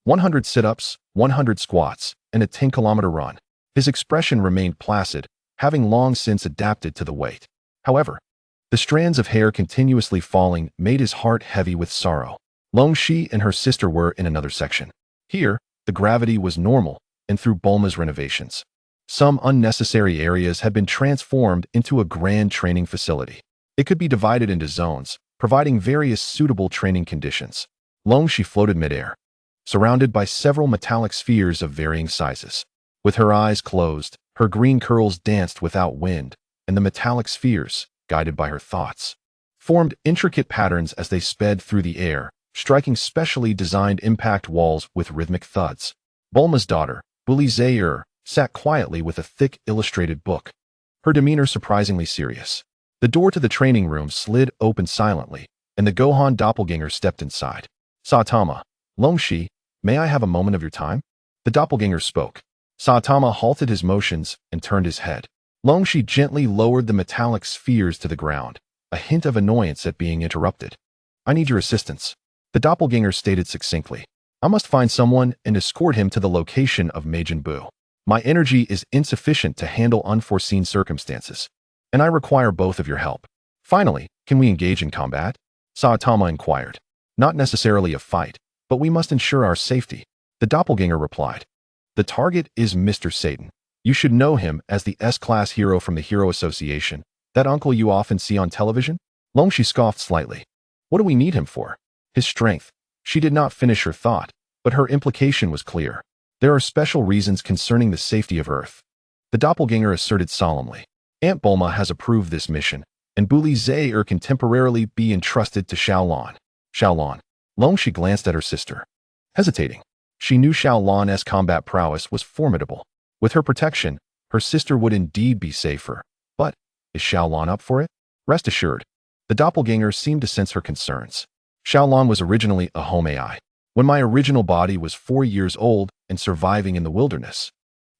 Speaker 1: 100 sit-ups, 100 squats, and a 10-kilometer run. His expression remained placid, having long since adapted to the weight. However, the strands of hair continuously falling made his heart heavy with sorrow. Longshi and her sister were in another section. Here, the gravity was normal, and through Bulma's renovations, some unnecessary areas had been transformed into a grand training facility. It could be divided into zones, providing various suitable training conditions. Longshi floated midair, surrounded by several metallic spheres of varying sizes. With her eyes closed, her green curls danced without wind, and the metallic spheres, guided by her thoughts, formed intricate patterns as they sped through the air, striking specially designed impact walls with rhythmic thuds. Bulma's daughter, Bully Zaire, sat quietly with a thick illustrated book, her demeanor surprisingly serious. The door to the training room slid open silently, and the Gohan doppelganger stepped inside. Saitama, Longshi, may I have a moment of your time? The doppelganger spoke. Saitama halted his motions and turned his head. Longshi gently lowered the metallic spheres to the ground, a hint of annoyance at being interrupted. I need your assistance. The doppelganger stated succinctly. I must find someone and escort him to the location of Majin Buu. My energy is insufficient to handle unforeseen circumstances, and I require both of your help. Finally, can we engage in combat? Saitama inquired. Not necessarily a fight, but we must ensure our safety. The doppelganger replied. The target is Mr. Satan. You should know him as the S-class hero from the Hero Association, that uncle you often see on television? Longshi scoffed slightly. What do we need him for? His strength. She did not finish her thought, but her implication was clear. There are special reasons concerning the safety of Earth. The doppelganger asserted solemnly. Aunt Bulma has approved this mission, and Bully Zaire can temporarily be entrusted to Xiaolon. Xiaolon. Longshi glanced at her sister, hesitating. She knew Xiaolon's combat prowess was formidable. With her protection, her sister would indeed be safer. But, is Xiaolon up for it? Rest assured. The doppelganger seemed to sense her concerns. Xiaolon was originally a home AI. When my original body was 4 years old and surviving in the wilderness,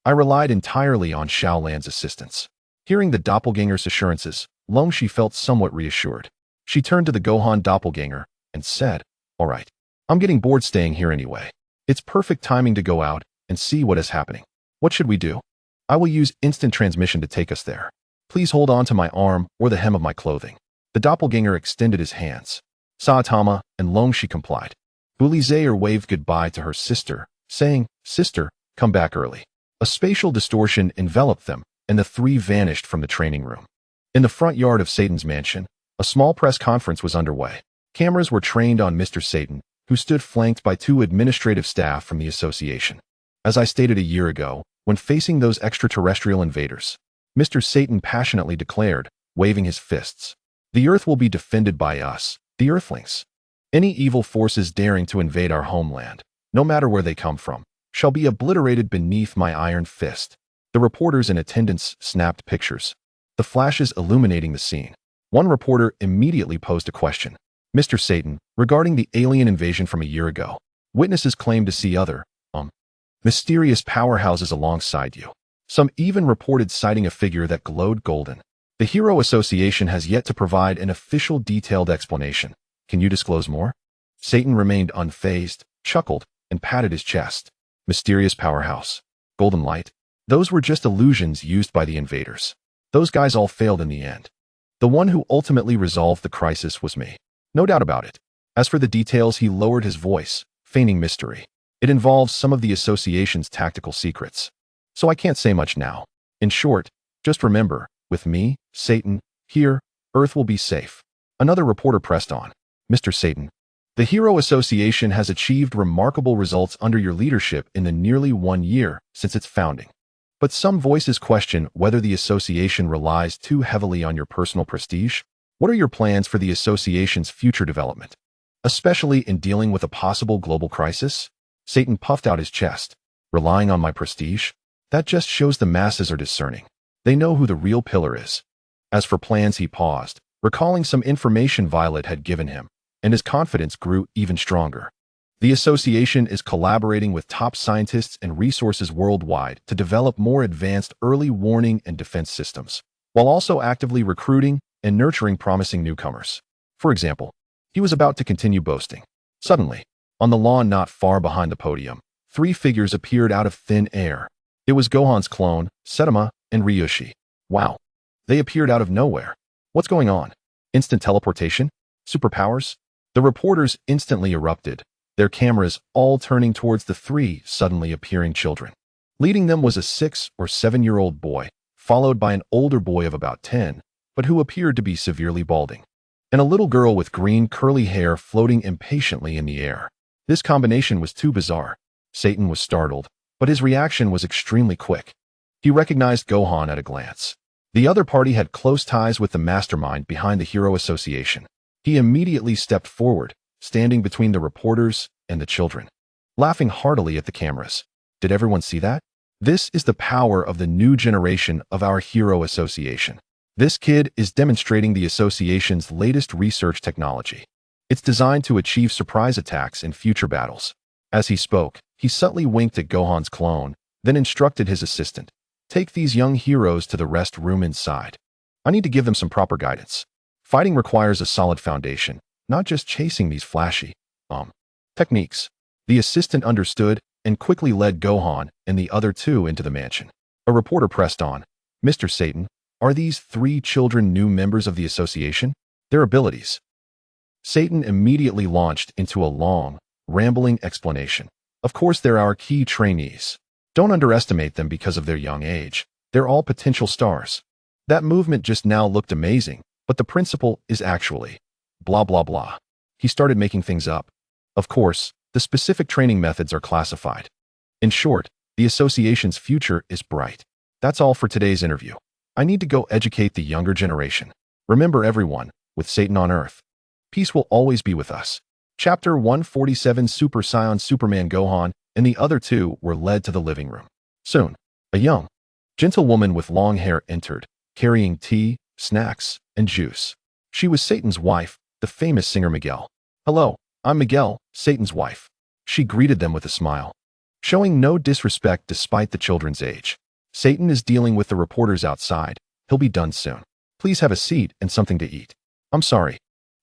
Speaker 1: I relied entirely on Xiaolon's assistance. Hearing the doppelganger's assurances, Longshi felt somewhat reassured. She turned to the Gohan doppelganger and said, All right, I'm getting bored staying here anyway. It's perfect timing to go out and see what is happening. What should we do? I will use instant transmission to take us there. Please hold on to my arm or the hem of my clothing. The doppelganger extended his hands. Saitama and Longshi complied. Bulizayer waved goodbye to her sister, saying, "Sister, come back early." A spatial distortion enveloped them, and the three vanished from the training room. In the front yard of Satan's mansion, a small press conference was underway. Cameras were trained on Mr. Satan, who stood flanked by 2 administrative staff from the association. As I stated a year ago, when facing those extraterrestrial invaders, Mr. Satan passionately declared, waving his fists, "The Earth will be defended by us, the Earthlings. Any evil forces daring to invade our homeland, no matter where they come from, shall be obliterated beneath my iron fist." The reporters in attendance snapped pictures, the flashes illuminating the scene. One reporter immediately posed a question. "Mr. Satan, regarding the alien invasion from a year ago, witnesses claim to see other, mysterious powerhouses alongside you. Some even reported sighting a figure that glowed golden. The Hero Association has yet to provide an official detailed explanation. Can you disclose more?" Satan remained unfazed, chuckled, and patted his chest. "Mysterious powerhouse. Golden light. Those were just illusions used by the invaders. Those guys all failed in the end. The one who ultimately resolved the crisis was me. No doubt about it. As for the details," he lowered his voice, feigning mystery. "It involves some of the association's tactical secrets. So I can't say much now. In short, just remember, with me, Satan, here, Earth will be safe." Another reporter pressed on. "Mr. Satan, the Hero Association has achieved remarkable results under your leadership in the nearly 1 year since its founding. But some voices question whether the association relies too heavily on your personal prestige. What are your plans for the association's future development, especially in dealing with a possible global crisis?" Satan puffed out his chest. "Relying on my prestige? That just shows the masses are discerning. They know who the real pillar is." As for plans, he paused, recalling some information Violet had given him, and his confidence grew even stronger. "The association is collaborating with top scientists and resources worldwide to develop more advanced early warning and defense systems, while also actively recruiting and nurturing promising newcomers." For example, he was about to continue boasting. Suddenly, on the lawn not far behind the podium, 3 figures appeared out of thin air. It was Gohan's clone, Setama, and Ryushi. Wow. They appeared out of nowhere. What's going on? Instant teleportation? Superpowers? The reporters instantly erupted, their cameras all turning towards the 3 suddenly appearing children. Leading them was a 6 or 7-year-old boy, followed by an older boy of about 10, but who appeared to be severely balding, and a little girl with green curly hair floating impatiently in the air. This combination was too bizarre. Satan was startled, but his reaction was extremely quick. He recognized Gohan at a glance. The other party had close ties with the mastermind behind the Hero Association. He immediately stepped forward, standing between the reporters and the children, laughing heartily at the cameras. Did everyone see that? This is the power of the new generation of our Hero Association. This kid is demonstrating the association's latest research technology. It's designed to achieve surprise attacks in future battles. As he spoke, he subtly winked at Gohan's clone, then instructed his assistant, "Take these young heroes to the rest room inside. I need to give them some proper guidance. Fighting requires a solid foundation, not just chasing these flashy, techniques." The assistant understood and quickly led Gohan and the other 2 into the mansion. A reporter pressed on. "Mr. Satan, are these 3 children new members of the association? Their abilities?" Satan immediately launched into a long, rambling explanation. "Of course they're our key trainees. Don't underestimate them because of their young age. They're all potential stars. That movement just now looked amazing, but the principle is actually blah blah blah." He started making things up. Of course, the specific training methods are classified. In short, the association's future is bright. That's all for today's interview. I need to go educate the younger generation. Remember everyone, with Satan on Earth, peace will always be with us. Chapter 147. Super Saiyan Superman Gohan and the other 2 were led to the living room. Soon, a young, gentle woman with long hair entered, carrying tea, snacks, and juice. She was Satan's wife, the famous singer Miguel. "Hello, I'm Miguel, Satan's wife." She greeted them with a smile, showing no disrespect despite the children's age. "Satan is dealing with the reporters outside. He'll be done soon. Please have a seat and something to eat." "I'm sorry.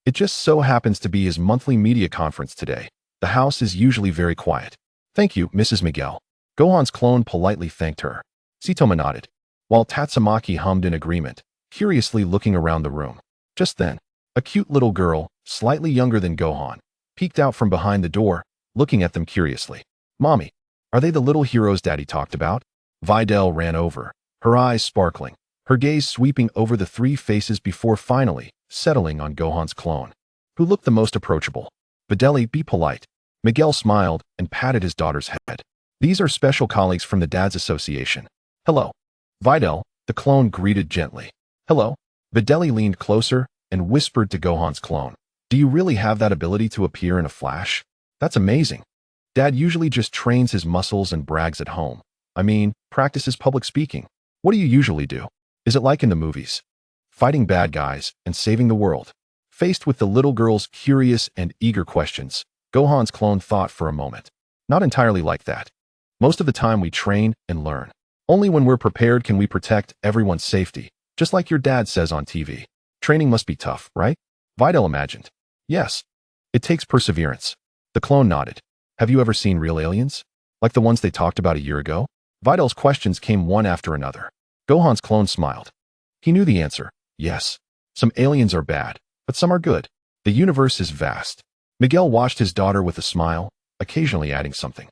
Speaker 1: It just so happens to be his monthly media conference today. The house is usually very quiet." "Thank you, Mrs. Miguel." Gohan's clone politely thanked her. Saitama nodded, while Tatsumaki hummed in agreement. curiously looking around the room. Just then, a cute little girl, slightly younger than Gohan, peeked out from behind the door, looking at them curiously. "Mommy, are they the little heroes Daddy talked about?" Videl ran over, her eyes sparkling, her gaze sweeping over the three faces before finally settling on Gohan's clone, who looked the most approachable. "Videli, be polite." Miguel smiled and patted his daughter's head. "These are special colleagues from the Dads Association." "Hello." Videl, the clone, greeted gently. "Hello." Videli leaned closer and whispered to Gohan's clone. "Do you really have that ability to appear in a flash? That's amazing. Dad usually just trains his muscles and brags at home. I mean, practices public speaking. What do you usually do? Is it like in the movies? Fighting bad guys and saving the world?" Faced with the little girl's curious and eager questions, Gohan's clone thought for a moment. "Not entirely like that. Most of the time we train and learn. Only when we're prepared can we protect everyone's safety, just like your dad says on TV. Training must be tough, right?" Videl imagined. "Yes. It takes perseverance." The clone nodded. "Have you ever seen real aliens? Like the ones they talked about a year ago?" Videl's questions came one after another. Gohan's clone smiled. He knew the answer. Yes. Some aliens are bad, but some are good. The universe is vast. Miguel watched his daughter with a smile, occasionally adding something.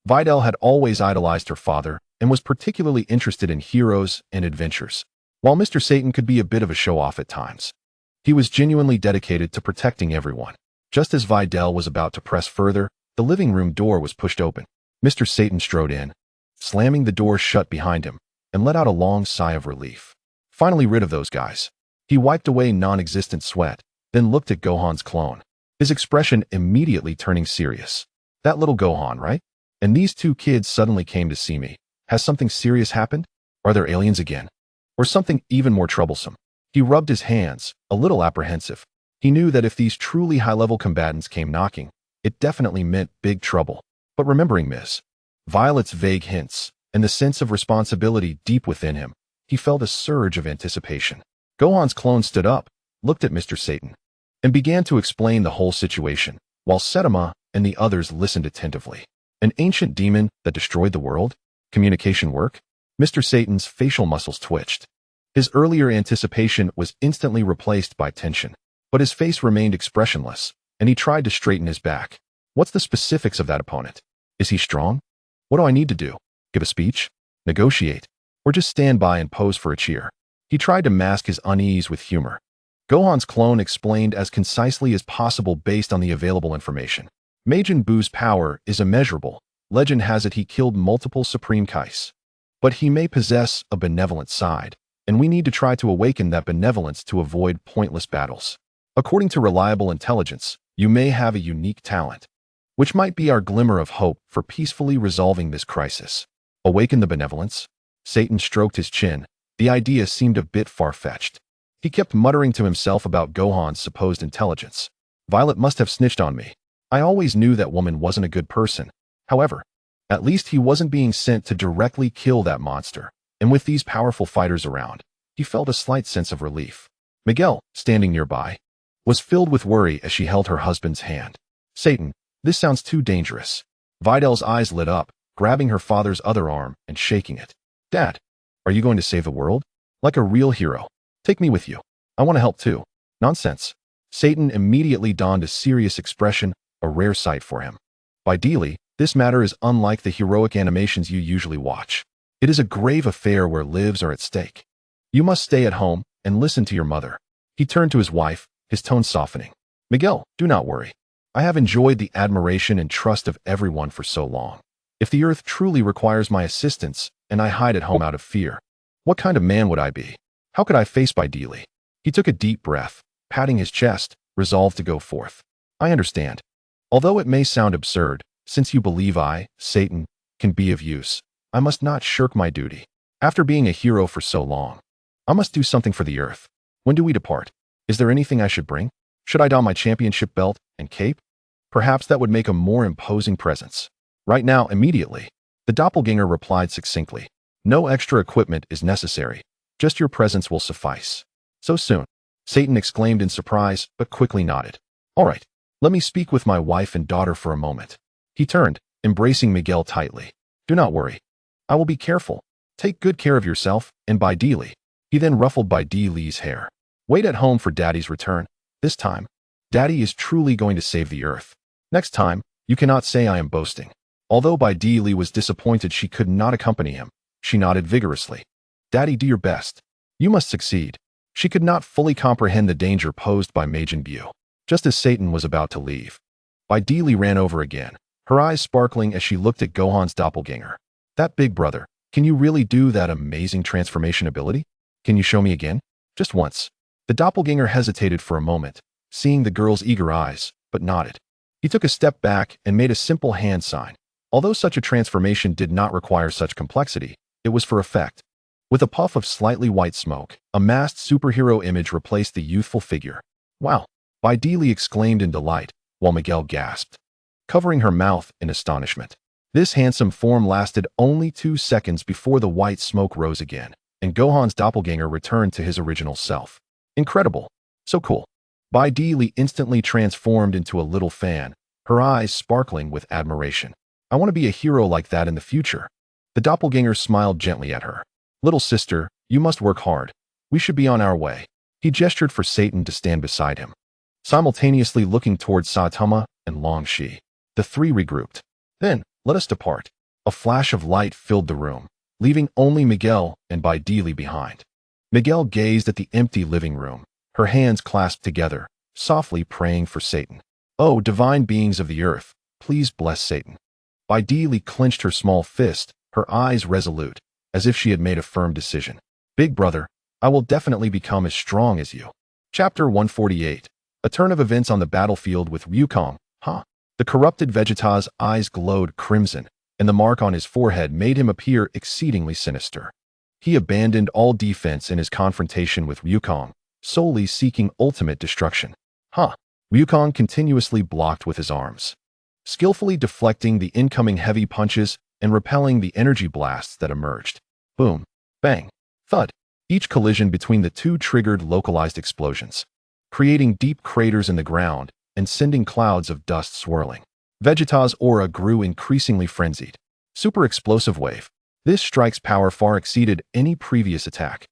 Speaker 1: Videl had always idolized her father and was particularly interested in heroes and adventures. While Mr. Satan could be a bit of a show-off at times, he was genuinely dedicated to protecting everyone. Just as Videl was about to press further, the living room door was pushed open. Mr. Satan strode in, slamming the door shut behind him, and let out a long sigh of relief. Finally rid of those guys. He wiped away non-existent sweat, then looked at Gohan's clone, his expression immediately turning serious. "That little Gohan, right? And these two kids suddenly came to see me. Has something serious happened? Are there aliens again? Or something even more troublesome?" He rubbed his hands, a little apprehensive. He knew that if these truly high-level combatants came knocking, it definitely meant big trouble. But remembering Ms. Violet's vague hints and the sense of responsibility deep within him, he felt a surge of anticipation. Gohan's clone stood up, looked at Mr. Satan, and began to explain the whole situation, while Setama and the others listened attentively. An ancient demon that destroyed the world? Communication work? Mr. Satan's facial muscles twitched. His earlier anticipation was instantly replaced by tension, but his face remained expressionless, and he tried to straighten his back. "What's the specifics of that opponent? Is he strong? What do I need to do? Give a speech? Negotiate? Or just stand by and pose for a cheer?" He tried to mask his unease with humor. Gohan's clone explained as concisely as possible based on the available information. Majin Buu's power is immeasurable. Legend has it he killed multiple Supreme Kais. But he may possess a benevolent side, and we need to try to awaken that benevolence to avoid pointless battles. According to reliable intelligence, you may have a unique talent, which might be our glimmer of hope for peacefully resolving this crisis. Awaken the benevolence? Satan stroked his chin. The idea seemed a bit far-fetched. He kept muttering to himself about Gohan's supposed intelligence. Violet must have snitched on me. I always knew that woman wasn't a good person. However, at least he wasn't being sent to directly kill that monster, and with these powerful fighters around, he felt a slight sense of relief. Miguel, standing nearby, was filled with worry as she held her husband's hand. "Satan, this sounds too dangerous." Videl's eyes lit up, grabbing her father's other arm and shaking it. "Dad, are you going to save the world? Like a real hero? Take me with you. I want to help too." "Nonsense." Satan immediately donned a serious expression, a rare sight for him. "Ideally, this matter is unlike the heroic animations you usually watch. It is a grave affair where lives are at stake. You must stay at home and listen to your mother." He turned to his wife, his tone softening. "Miguel, do not worry. I have enjoyed the admiration and trust of everyone for so long. If the earth truly requires my assistance and I hide at home out of fear, what kind of man would I be? How could I face Bideli?" He took a deep breath, patting his chest, resolved to go forth. "I understand. Although it may sound absurd, since you believe I, Satan, can be of use, I must not shirk my duty. After being a hero for so long, I must do something for the earth. When do we depart? Is there anything I should bring? Should I don my championship belt and cape? Perhaps that would make a more imposing presence." "Right now, immediately," the doppelganger replied succinctly. "No extra equipment is necessary. Just your presence will suffice." "So soon?" Satan exclaimed in surprise, but quickly nodded. "All right, let me speak with my wife and daughter for a moment." He turned, embracing Miguel tightly. "Do not worry. I will be careful. Take good care of yourself and Bideli. He then ruffled by Di Li's hair. Wait at home for Daddy's return. This time, Daddy is truly going to save the Earth. Next time, you cannot say I am boasting. Although Bai Di Li was disappointed she could not accompany him, she nodded vigorously. Daddy, do your best. You must succeed. She could not fully comprehend the danger posed by Majin Buu. Just as Satan was about to leave, Bai Di Li ran over again, her eyes sparkling as she looked at Gohan's doppelganger. That big brother, can you really do that amazing transformation ability? Can you show me again? Just once. The doppelganger hesitated for a moment, seeing the girl's eager eyes, but nodded. He took a step back and made a simple hand sign. Although such a transformation did not require such complexity, it was for effect. With a puff of slightly white smoke, a masked superhero image replaced the youthful figure. Wow! Bai Di Li exclaimed in delight, while Miguel gasped, covering her mouth in astonishment. This handsome form lasted only 2 seconds before the white smoke rose again, and Gohan's doppelganger returned to his original self. Incredible! So cool! Bai Di Li instantly transformed into a little fan, her eyes sparkling with admiration. I want to be a hero like that in the future. The doppelganger smiled gently at her. Little sister, you must work hard. We should be on our way. He gestured for Satan to stand beside him. Simultaneously looking towards Saitama and Long Shi, the three regrouped. Then, let us depart. A flash of light filled the room, leaving only Miguel and Bai Di Li behind. Miguel gazed at the empty living room, her hands clasped together, softly praying for Satan. Oh, divine beings of the earth, please bless Satan. Bai Di Li clenched her small fist, her eyes resolute, as if she had made a firm decision. Big brother, I will definitely become as strong as you. Chapter 148. A turn of events on the battlefield with Wukong. The corrupted Vegeta's eyes glowed crimson, and the mark on his forehead made him appear exceedingly sinister. He abandoned all defense in his confrontation with Wukong, solely seeking ultimate destruction. Wukong continuously blocked with his arms, skillfully deflecting the incoming heavy punches and repelling the energy blasts that emerged. Boom, bang, thud. Each collision between the two triggered localized explosions, creating deep craters in the ground and sending clouds of dust swirling. Vegeta's aura grew increasingly frenzied. Super explosive wave. This strike's power far exceeded any previous attack.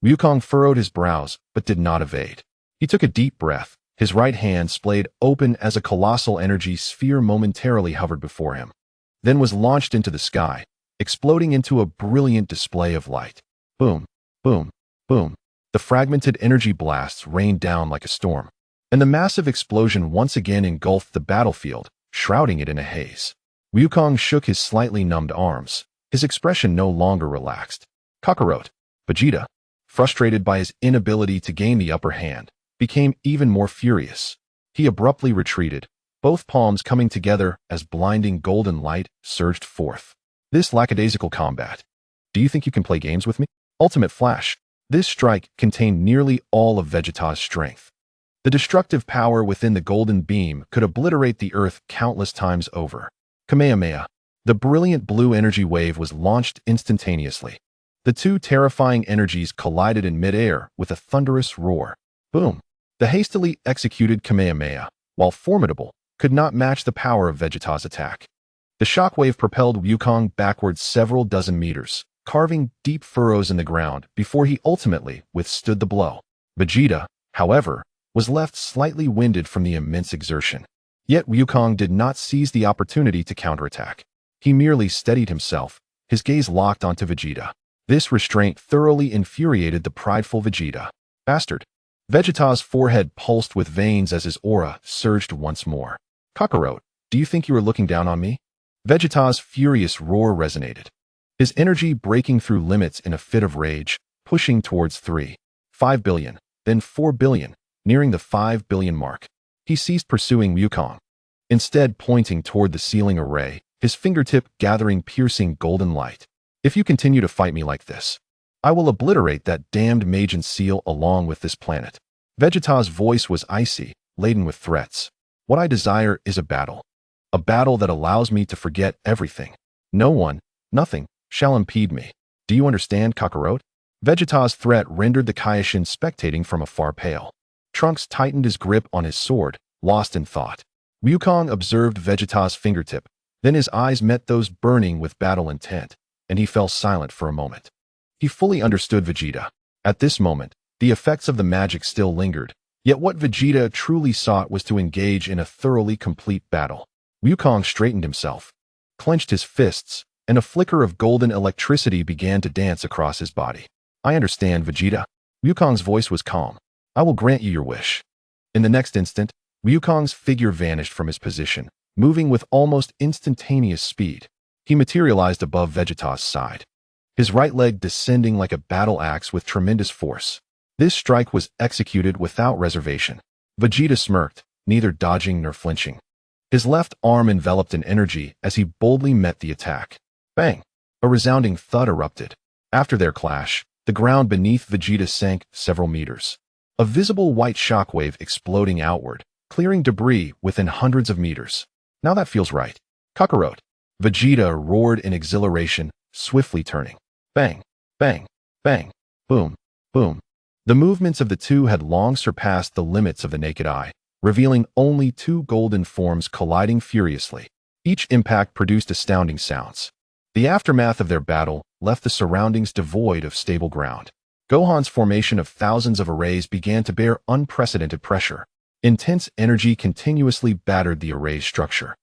Speaker 1: Wukong furrowed his brows, but did not evade. He took a deep breath. His right hand splayed open as a colossal energy sphere momentarily hovered before him, then was launched into the sky, exploding into a brilliant display of light. Boom, boom, boom. The fragmented energy blasts rained down like a storm, and the massive explosion once again engulfed the battlefield, shrouding it in a haze. Wukong shook his slightly numbed arms, his expression no longer relaxed. Kakarot, Vegeta, frustrated by his inability to gain the upper hand, became even more furious. He abruptly retreated, both palms coming together as blinding golden light surged forth. This lackadaisical combat. Do you think you can play games with me? Ultimate Flash. This strike contained nearly all of Vegeta's strength. The destructive power within the golden beam could obliterate the Earth countless times over. Kamehameha. The brilliant blue energy wave was launched instantaneously. The two terrifying energies collided in midair with a thunderous roar. Boom. The hastily executed Kamehameha, while formidable, could not match the power of Vegeta's attack. The shockwave propelled Wukong backwards several dozen meters, carving deep furrows in the ground before he ultimately withstood the blow. Vegeta, however, was left slightly winded from the immense exertion. Yet Wukong did not seize the opportunity to counterattack. He merely steadied himself, his gaze locked onto Vegeta. This restraint thoroughly infuriated the prideful Vegeta. Bastard. Vegeta's forehead pulsed with veins as his aura surged once more. Kakarot, do you think you are looking down on me? Vegeta's furious roar resonated, his energy breaking through limits in a fit of rage, pushing towards 5 billion, then 4 billion, nearing the 5 billion mark. He ceased pursuing Wukong, instead pointing toward the ceiling array, his fingertip gathering piercing golden light. If you continue to fight me like this, I will obliterate that damned Majin seal along with this planet. Vegeta's voice was icy, laden with threats. What I desire is a battle that allows me to forget everything. No one, nothing, shall impede me. Do you understand, Kakarot? Vegeta's threat rendered the Kaioshin spectating from afar pale. Trunks tightened his grip on his sword, lost in thought. Wukong observed Vegeta's fingertip, then his eyes met those burning with battle intent, and he fell silent for a moment. He fully understood Vegeta. At this moment, the effects of the magic still lingered, yet what Vegeta truly sought was to engage in a thoroughly complete battle. Wukong straightened himself, clenched his fists, and a flicker of golden electricity began to dance across his body. I understand, Vegeta. Wukong's voice was calm. I will grant you your wish. In the next instant, Wukong's figure vanished from his position, moving with almost instantaneous speed. He materialized above Vegeta's side, his right leg descending like a battle axe with tremendous force. This strike was executed without reservation. Vegeta smirked, neither dodging nor flinching. His left arm enveloped in energy as he boldly met the attack. Bang! A resounding thud erupted. After their clash, the ground beneath Vegeta sank several meters. A visible white shockwave exploding outward, clearing debris within hundreds of meters. Now that feels right. Kakarot. Vegeta roared in exhilaration, swiftly turning. Bang! Bang! Bang! Boom! Boom! The movements of the two had long surpassed the limits of the naked eye, revealing only two golden forms colliding furiously. Each impact produced astounding sounds. The aftermath of their battle left the surroundings devoid of stable ground. Gohan's formation of thousands of arrays began to bear unprecedented pressure. Intense energy continuously battered the array's structure,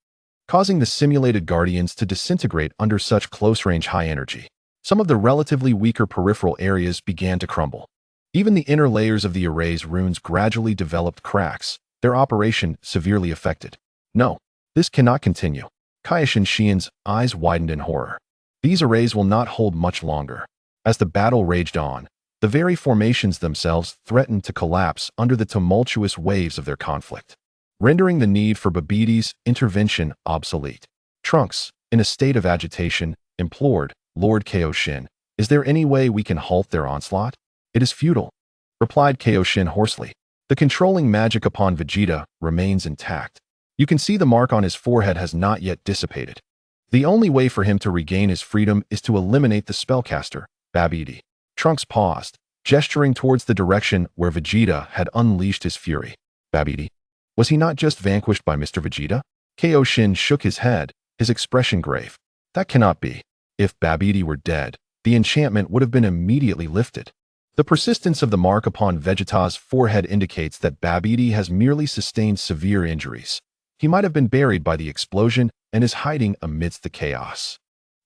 Speaker 1: causing the simulated guardians to disintegrate under such close-range high energy. Some of the relatively weaker peripheral areas began to crumble. Even the inner layers of the array's runes gradually developed cracks, their operation severely affected. No, this cannot continue. Kaioshin Xian's eyes widened in horror. These arrays will not hold much longer. As the battle raged on, the very formations themselves threatened to collapse under the tumultuous waves of their conflict, rendering the need for Babbidi's intervention obsolete. Trunks, in a state of agitation, implored, Lord Kaioshin, "Is there any way we can halt their onslaught?" "It is futile," replied Kaioshin hoarsely. "The controlling magic upon Vegeta remains intact. You can see the mark on his forehead has not yet dissipated. The only way for him to regain his freedom is to eliminate the spellcaster, Babidi." Trunks paused, gesturing towards the direction where Vegeta had unleashed his fury. Babidi? Was he not just vanquished by Mr. Vegeta? Kaioshin shook his head, his expression grave. That cannot be. If Babidi were dead, the enchantment would have been immediately lifted. The persistence of the mark upon Vegeta's forehead indicates that Babidi has merely sustained severe injuries. He might have been buried by the explosion and is hiding amidst the chaos.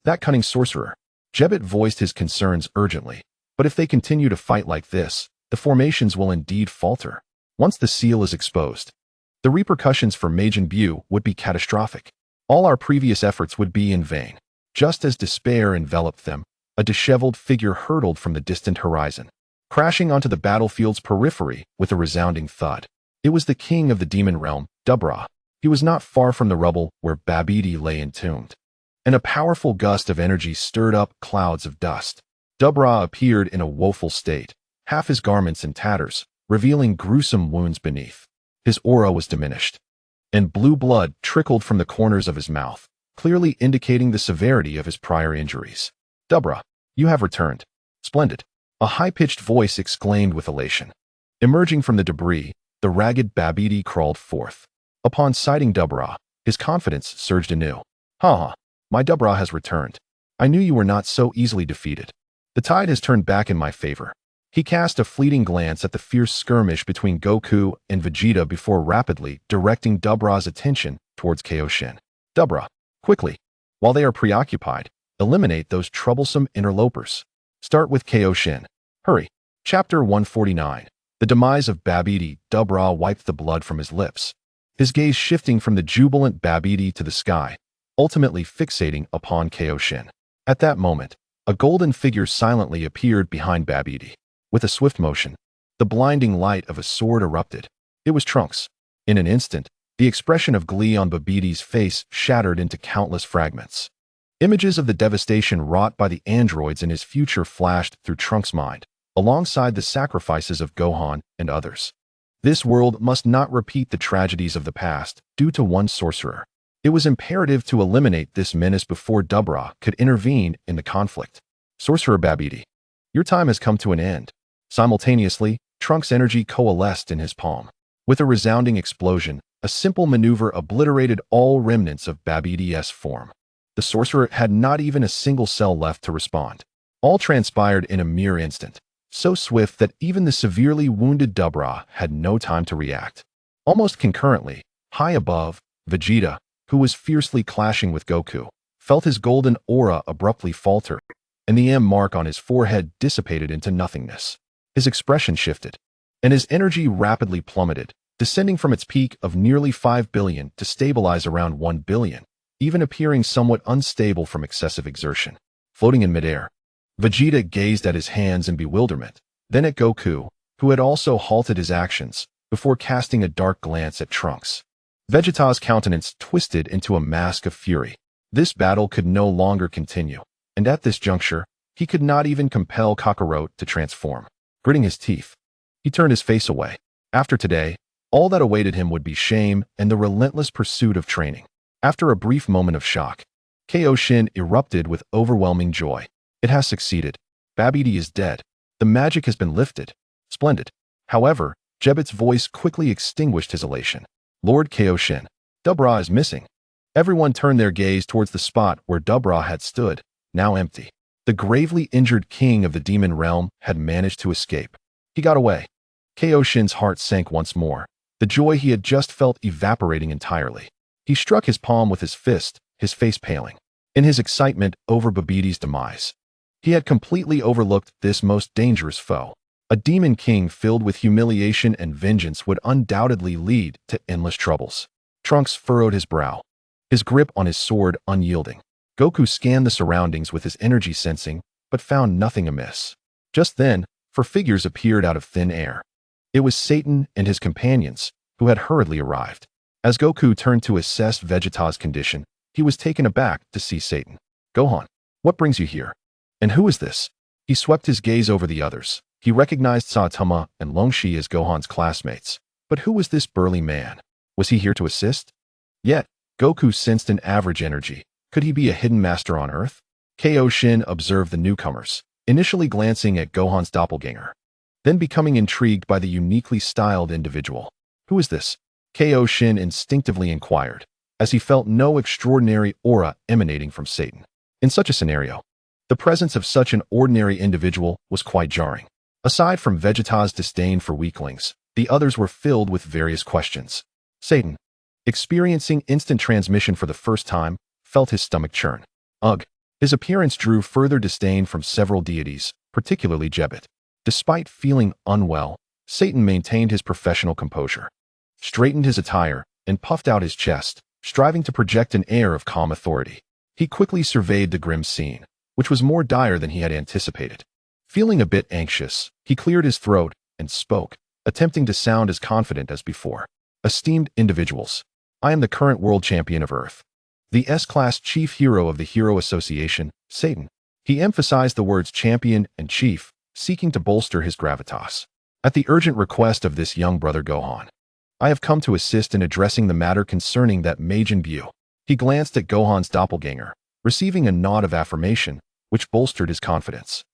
Speaker 1: That cunning sorcerer. Jebbet voiced his concerns urgently. But if they continue to fight like this, the formations will indeed falter. Once the seal is exposed, the repercussions for Majin Buu would be catastrophic. All our previous efforts would be in vain. Just as despair enveloped them, a disheveled figure hurtled from the distant horizon, crashing onto the battlefield's periphery with a resounding thud. It was the king of the demon realm, Dubra. He was not far from the rubble where Babidi lay entombed, and a powerful gust of energy stirred up clouds of dust. Dubra appeared in a woeful state, half his garments in tatters, revealing gruesome wounds beneath. His aura was diminished, and blue blood trickled from the corners of his mouth, clearly indicating the severity of his prior injuries. "Dubra, you have returned. Splendid," a high-pitched voice exclaimed with elation. Emerging from the debris, the ragged Babidi crawled forth. Upon sighting Dubra, his confidence surged anew. "Ha! My Dubra has returned. I knew you were not so easily defeated. The tide has turned back in my favor." He cast a fleeting glance at the fierce skirmish between Goku and Vegeta before rapidly directing Dubra's attention towards Kaioshin. "Dubra, quickly, while they are preoccupied, eliminate those troublesome interlopers. Start with Kaioshin. Hurry." Chapter 149. The demise of Babidi. Dubra wiped the blood from his lips, his gaze shifting from the jubilant Babidi to the sky, ultimately fixating upon Kaioshin. At that moment, a golden figure silently appeared behind Babidi. With a swift motion, the blinding light of a sword erupted. It was Trunks. In an instant, the expression of glee on Babidi's face shattered into countless fragments. Images of the devastation wrought by the androids in his future flashed through Trunks' mind, alongside the sacrifices of Gohan and others. This world must not repeat the tragedies of the past due to one sorcerer. It was imperative to eliminate this menace before Dubra could intervene in the conflict. "Sorcerer Babidi, your time has come to an end." Simultaneously, Trunks' energy coalesced in his palm. With a resounding explosion, a simple maneuver obliterated all remnants of Babidi's form. The sorcerer had not even a single cell left to respond. All transpired in a mere instant. so swift that even the severely wounded Dabra had no time to react. Almost concurrently, high above, Vegeta, who was fiercely clashing with Goku, felt his golden aura abruptly falter, and the M mark on his forehead dissipated into nothingness. His expression shifted, and his energy rapidly plummeted, descending from its peak of nearly 5 billion to stabilize around 1 billion, even appearing somewhat unstable from excessive exertion. Floating in midair, Vegeta gazed at his hands in bewilderment, then at Goku, who had also halted his actions, before casting a dark glance at Trunks. Vegeta's countenance twisted into a mask of fury. This battle could no longer continue, and at this juncture, he could not even compel Kakarot to transform. Gritting his teeth, he turned his face away. After today, all that awaited him would be shame and the relentless pursuit of training. After a brief moment of shock, Kaioshin erupted with overwhelming joy. It has succeeded. Babidi is dead. The magic has been lifted. Splendid. However, Jebit's voice quickly extinguished his elation. Lord Kaioshin, Dabra is missing. Everyone turned their gaze towards the spot where Dabra had stood, now empty. The gravely injured king of the demon realm had managed to escape. He got away. Kaioshin's heart sank once more, the joy he had just felt evaporating entirely. He struck his palm with his fist, his face paling. In his excitement over Babidi's demise, he had completely overlooked this most dangerous foe. A demon king filled with humiliation and vengeance would undoubtedly lead to endless troubles. Trunks furrowed his brow, his grip on his sword unyielding. Goku scanned the surroundings with his energy sensing, but found nothing amiss. Just then, four figures appeared out of thin air. It was Satan and his companions, who had hurriedly arrived. As Goku turned to assess Vegeta's condition, he was taken aback to see Satan. Gohan, what brings you here? And who is this? He swept his gaze over the others. He recognized Saitama and Longshi as Gohan's classmates. But who was this burly man? Was he here to assist? Yet, Goku sensed an average energy. Could he be a hidden master on Earth? Kaioshin observed the newcomers, initially glancing at Gohan's doppelganger, then becoming intrigued by the uniquely styled individual. Who is this? Kaioshin instinctively inquired, as he felt no extraordinary aura emanating from Satan. In such a scenario, the presence of such an ordinary individual was quite jarring. Aside from Vegeta's disdain for weaklings, the others were filled with various questions. Satan, experiencing instant transmission for the first time, felt his stomach churn. Ugh. His appearance drew further disdain from several deities, particularly Jebit. Despite feeling unwell, Satan maintained his professional composure, straightened his attire, and puffed out his chest, striving to project an air of calm authority. He quickly surveyed the grim scene, which was more dire than he had anticipated. Feeling a bit anxious, he cleared his throat and spoke, attempting to sound as confident as before. Esteemed individuals, I am the current world champion of Earth, the S-Class chief hero of the Hero Association, Satan. He emphasized the words champion and chief, seeking to bolster his gravitas. At the urgent request of this young brother Gohan, I have come to assist in addressing the matter concerning that Majin Buu. He glanced at Gohan's doppelganger, receiving a nod of affirmation, which bolstered his confidence.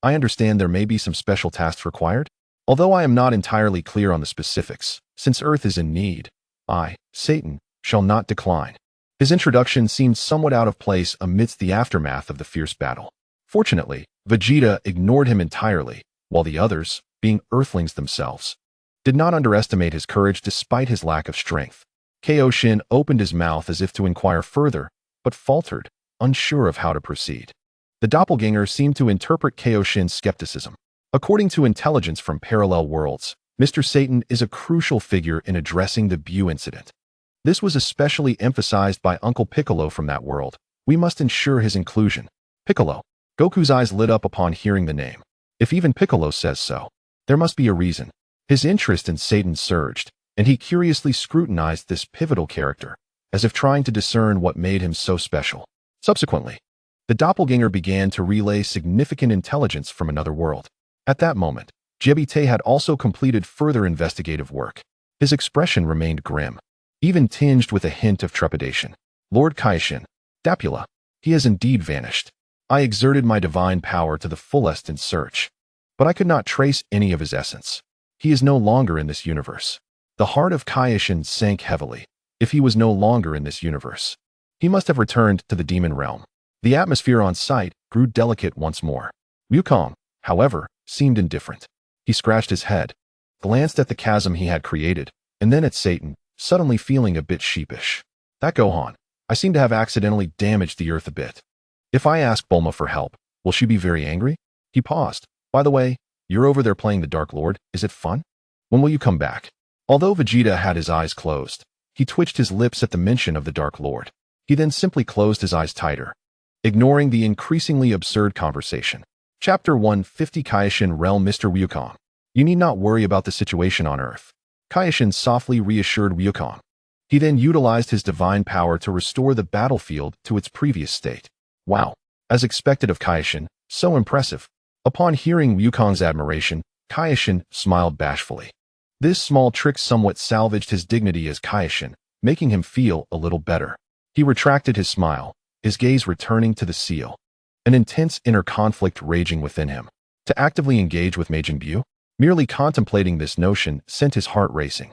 Speaker 1: I understand there may be some special tasks required? Although I am not entirely clear on the specifics, since Earth is in need, I, Satan, shall not decline. His introduction seemed somewhat out of place amidst the aftermath of the fierce battle. Fortunately, Vegeta ignored him entirely, while the others, being Earthlings themselves, did not underestimate his courage despite his lack of strength. Kaioshin opened his mouth as if to inquire further, but faltered, unsure of how to proceed. The doppelganger seemed to interpret Kaioshin's skepticism. According to intelligence from parallel worlds, Mr. Satan is a crucial figure in addressing the Buu incident. This was especially emphasized by Uncle Piccolo from that world. We must ensure his inclusion. Piccolo. Goku's eyes lit up upon hearing the name. If even Piccolo says so, there must be a reason. His interest in Satan surged, and he curiously scrutinized this pivotal character, as if trying to discern what made him so special. Subsequently, the doppelganger began to relay significant intelligence from another world. At that moment, Jebite had also completed further investigative work. His expression remained grim, even tinged with a hint of trepidation. Lord Kaioshin, Dapula, he has indeed vanished. I exerted my divine power to the fullest in search, but I could not trace any of his essence. He is no longer in this universe. The heart of Kaioshin sank heavily. If he was no longer in this universe, he must have returned to the demon realm. The atmosphere on site grew delicate once more. Wukong, however, seemed indifferent. He scratched his head, glanced at the chasm he had created, and then at Satan, suddenly feeling a bit sheepish. That Gohan. I seem to have accidentally damaged the earth a bit. If I ask Bulma for help, will she be very angry? He paused. By the way, you're over there playing the Dark Lord, is it fun? When will you come back? Although Vegeta had his eyes closed, he twitched his lips at the mention of the Dark Lord. He then simply closed his eyes tighter, ignoring the increasingly absurd conversation. Chapter 150 Kaioshin Realm. Mr. Wukong. You need not worry about the situation on Earth. Kaioshin softly reassured Wukong. He then utilized his divine power to restore the battlefield to its previous state. Wow. As expected of Kaioshin, so impressive. Upon hearing Wukong's admiration, Kaioshin smiled bashfully. This small trick somewhat salvaged his dignity as Kaioshin, making him feel a little better. He retracted his smile, his gaze returning to the seal. An intense inner conflict raging within him. To actively engage with Majin Buu? Merely contemplating this notion sent his heart racing.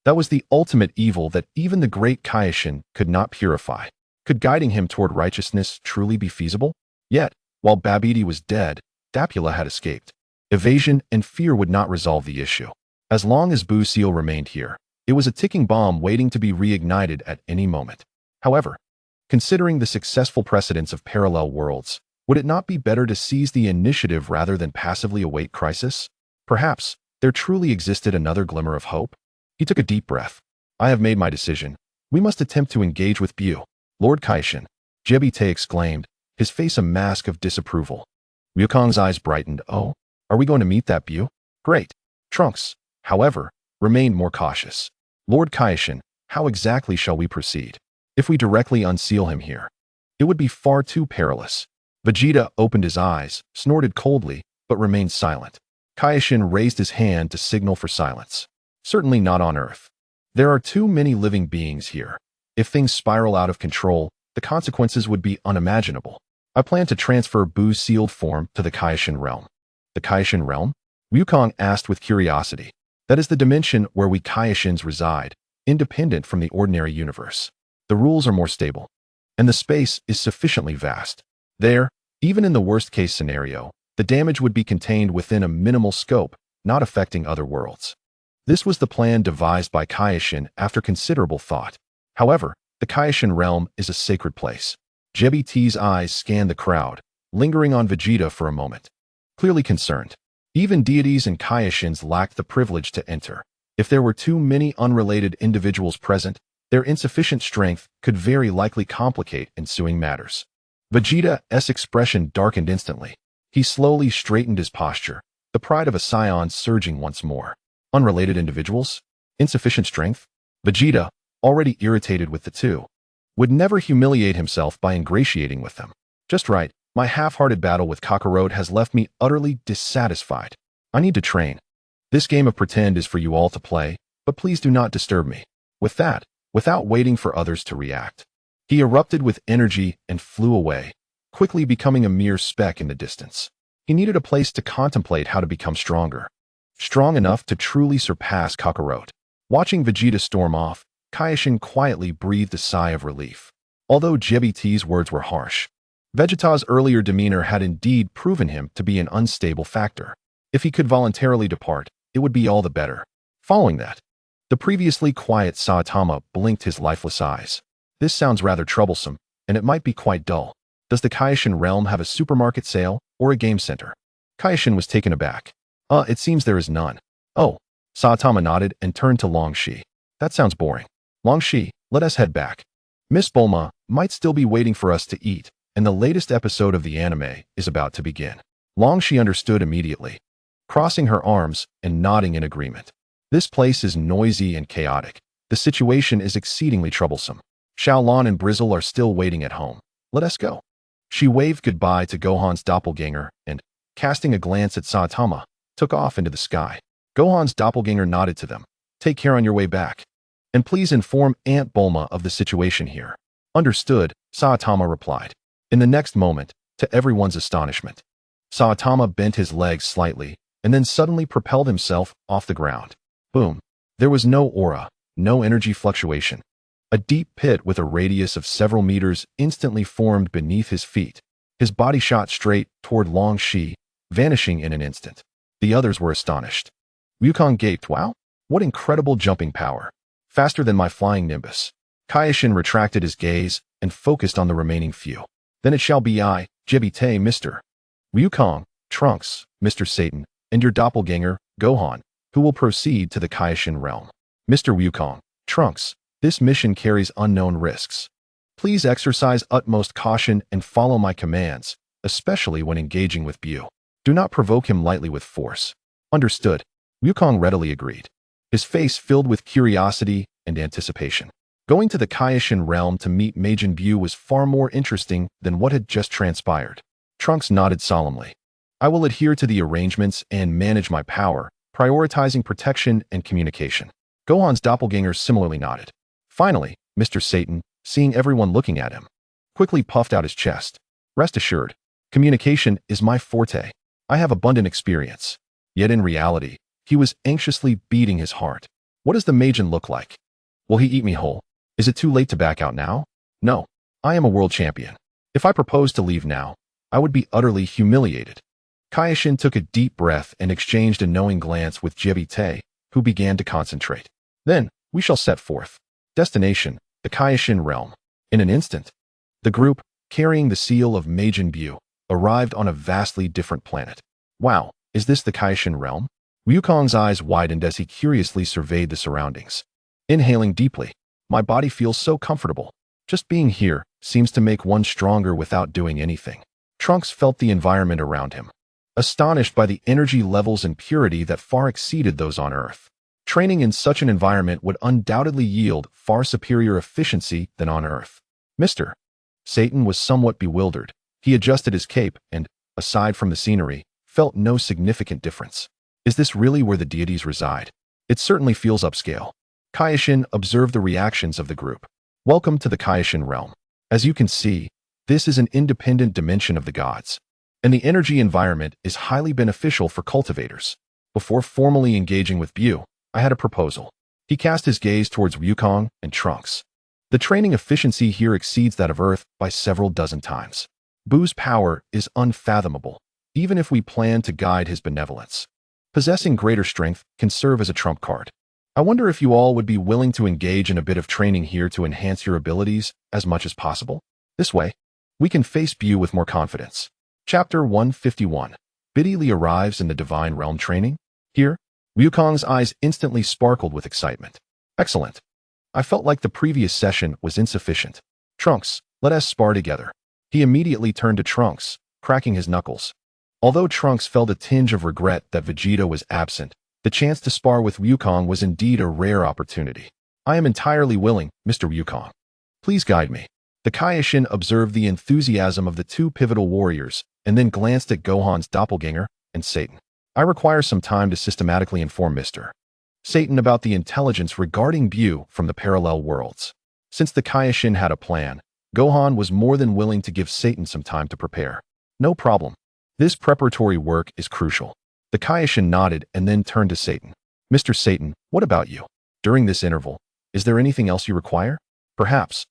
Speaker 1: That was the ultimate evil that even the great Kaioshin could not purify. Could guiding him toward righteousness truly be feasible? Yet, while Babidi was dead, Dapula had escaped. Evasion and fear would not resolve the issue. As long as Buu Seal remained here, it was a ticking bomb waiting to be reignited at any moment. However, considering the successful precedents of parallel worlds, would it not be better to seize the initiative rather than passively await crisis? Perhaps there truly existed another glimmer of hope? He took a deep breath. I have made my decision. We must attempt to engage with Buu. Lord Kaioshin, Jebite exclaimed, his face a mask of disapproval. Wukong's eyes brightened. Oh, are we going to meet that Buu? Great. Trunks, however, remained more cautious. Lord Kaioshin, how exactly shall we proceed? If we directly unseal him here, it would be far too perilous. Vegeta opened his eyes, snorted coldly, but remained silent. Kaioshin raised his hand to signal for silence. Certainly not on Earth. There are too many living beings here. If things spiral out of control, the consequences would be unimaginable. I plan to transfer Buu's sealed form to the Kaioshin realm. The Kaioshin realm? Wukong asked with curiosity. That is the dimension where we Kaioshins reside, independent from the ordinary universe. The rules are more stable, and the space is sufficiently vast. There, even in the worst-case scenario, the damage would be contained within a minimal scope, not affecting other worlds. This was the plan devised by Kaioshin after considerable thought. However, the Kaioshin realm is a sacred place. Jebite's eyes scanned the crowd, lingering on Vegeta for a moment. Clearly concerned. Even deities and Kaioshins lacked the privilege to enter. If there were too many unrelated individuals present, their insufficient strength could very likely complicate ensuing matters. Vegeta's expression darkened instantly. He slowly straightened his posture, the pride of a scion surging once more. Unrelated individuals? Insufficient strength? Vegeta, already irritated with the two, would never humiliate himself by ingratiating with them. Just right, my half-hearted battle with Kakarot has left me utterly dissatisfied. I need to train. This game of pretend is for you all to play, but please do not disturb me. With that, without waiting for others to react, he erupted with energy and flew away, quickly becoming a mere speck in the distance. He needed a place to contemplate how to become stronger. Strong enough to truly surpass Kakarot. Watching Vegeta storm off, Kaioshin quietly breathed a sigh of relief. Although Jebite's words were harsh, Vegeta's earlier demeanor had indeed proven him to be an unstable factor. If he could voluntarily depart, it would be all the better. Following that, the previously quiet Saitama blinked his lifeless eyes. This sounds rather troublesome, and it might be quite dull. Does the Kaioshin realm have a supermarket sale or a game center? Kaioshin was taken aback. It seems there is none. Oh, Saitama nodded and turned to Long Shi. That sounds boring. Long Shi, let us head back. Miss Bulma might still be waiting for us to eat, and the latest episode of the anime is about to begin. Long Shi understood immediately, crossing her arms and nodding in agreement. This place is noisy and chaotic. The situation is exceedingly troublesome. Xiaolon and Brizzle are still waiting at home. Let us go. She waved goodbye to Gohan's doppelganger and, casting a glance at Saitama, took off into the sky. Gohan's doppelganger nodded to them. Take care on your way back. And please inform Aunt Bulma of the situation here. Understood, Saitama replied. In the next moment, to everyone's astonishment, Saitama bent his legs slightly and then suddenly propelled himself off the ground. Boom. There was no aura, no energy fluctuation. A deep pit with a radius of several meters instantly formed beneath his feet. His body shot straight toward Long Shi, vanishing in an instant. The others were astonished. Wukong gaped, wow, what incredible jumping power. Faster than my flying nimbus. Kaioshin retracted his gaze and focused on the remaining few. Then it shall be I, Jibite, Mr. Wukong, Trunks, Mr. Satan, and your doppelganger, Gohan, who will proceed to the Kaioshin realm. Mr. Wukong, Trunks, this mission carries unknown risks. Please exercise utmost caution and follow my commands, especially when engaging with Bu. Do not provoke him lightly with force. Understood. Wukong readily agreed, his face filled with curiosity and anticipation. Going to the Kaioshin realm to meet Majin Bu was far more interesting than what had just transpired. Trunks nodded solemnly. I will adhere to the arrangements and manage my power, prioritizing protection and communication. Gohan's doppelganger similarly nodded. Finally, Mr. Satan, seeing everyone looking at him, quickly puffed out his chest. Rest assured, communication is my forte. I have abundant experience. Yet in reality, he was anxiously beating his heart. What does the Majin look like? Will he eat me whole? Is it too late to back out now? No. I am a world champion. If I proposed to leave now, I would be utterly humiliated. Kaioshin took a deep breath and exchanged a knowing glance with Jibite, who began to concentrate. Then, we shall set forth. Destination, the Kaioshin realm. In an instant, the group, carrying the seal of Majin Bu, arrived on a vastly different planet. Wow, is this the Kaioshin realm? Wukong's eyes widened as he curiously surveyed the surroundings. Inhaling deeply, my body feels so comfortable. Just being here seems to make one stronger without doing anything. Trunks felt the environment around him, astonished by the energy levels and purity that far exceeded those on Earth. Training in such an environment would undoubtedly yield far superior efficiency than on Earth. Mr. Satan was somewhat bewildered. He adjusted his cape and, aside from the scenery, felt no significant difference. Is this really where the deities reside? It certainly feels upscale. Kaioshin observed the reactions of the group. Welcome to the Kaioshin realm. As you can see, this is an independent dimension of the gods, and the energy environment is highly beneficial for cultivators. Before formally engaging with Bu, I had a proposal. He cast his gaze towards Wukong and Trunks. The training efficiency here exceeds that of Earth by several dozen times. Bu's power is unfathomable, even if we plan to guide his benevolence. Possessing greater strength can serve as a trump card. I wonder if you all would be willing to engage in a bit of training here to enhance your abilities as much as possible. This way, we can face Bu with more confidence. Chapter 151. Biddy Lee arrives in the Divine Realm training. Here, Wukong's eyes instantly sparkled with excitement. Excellent. I felt like the previous session was insufficient. Trunks, let us spar together. He immediately turned to Trunks, cracking his knuckles. Although Trunks felt a tinge of regret that Vegeta was absent, the chance to spar with Wukong was indeed a rare opportunity. I am entirely willing, Mr. Wukong. Please guide me. The Kaioshin observed the enthusiasm of the two pivotal warriors and then glanced at Gohan's doppelganger and Satan. I require some time to systematically inform Mr. Satan about the intelligence regarding Bu from the parallel worlds. Since the Kaioshin had a plan, Gohan was more than willing to give Satan some time to prepare. No problem. This preparatory work is crucial. The Kaioshin nodded and then turned to Satan. Mr. Satan, what about you? During this interval, is there anything else you require? Perhaps.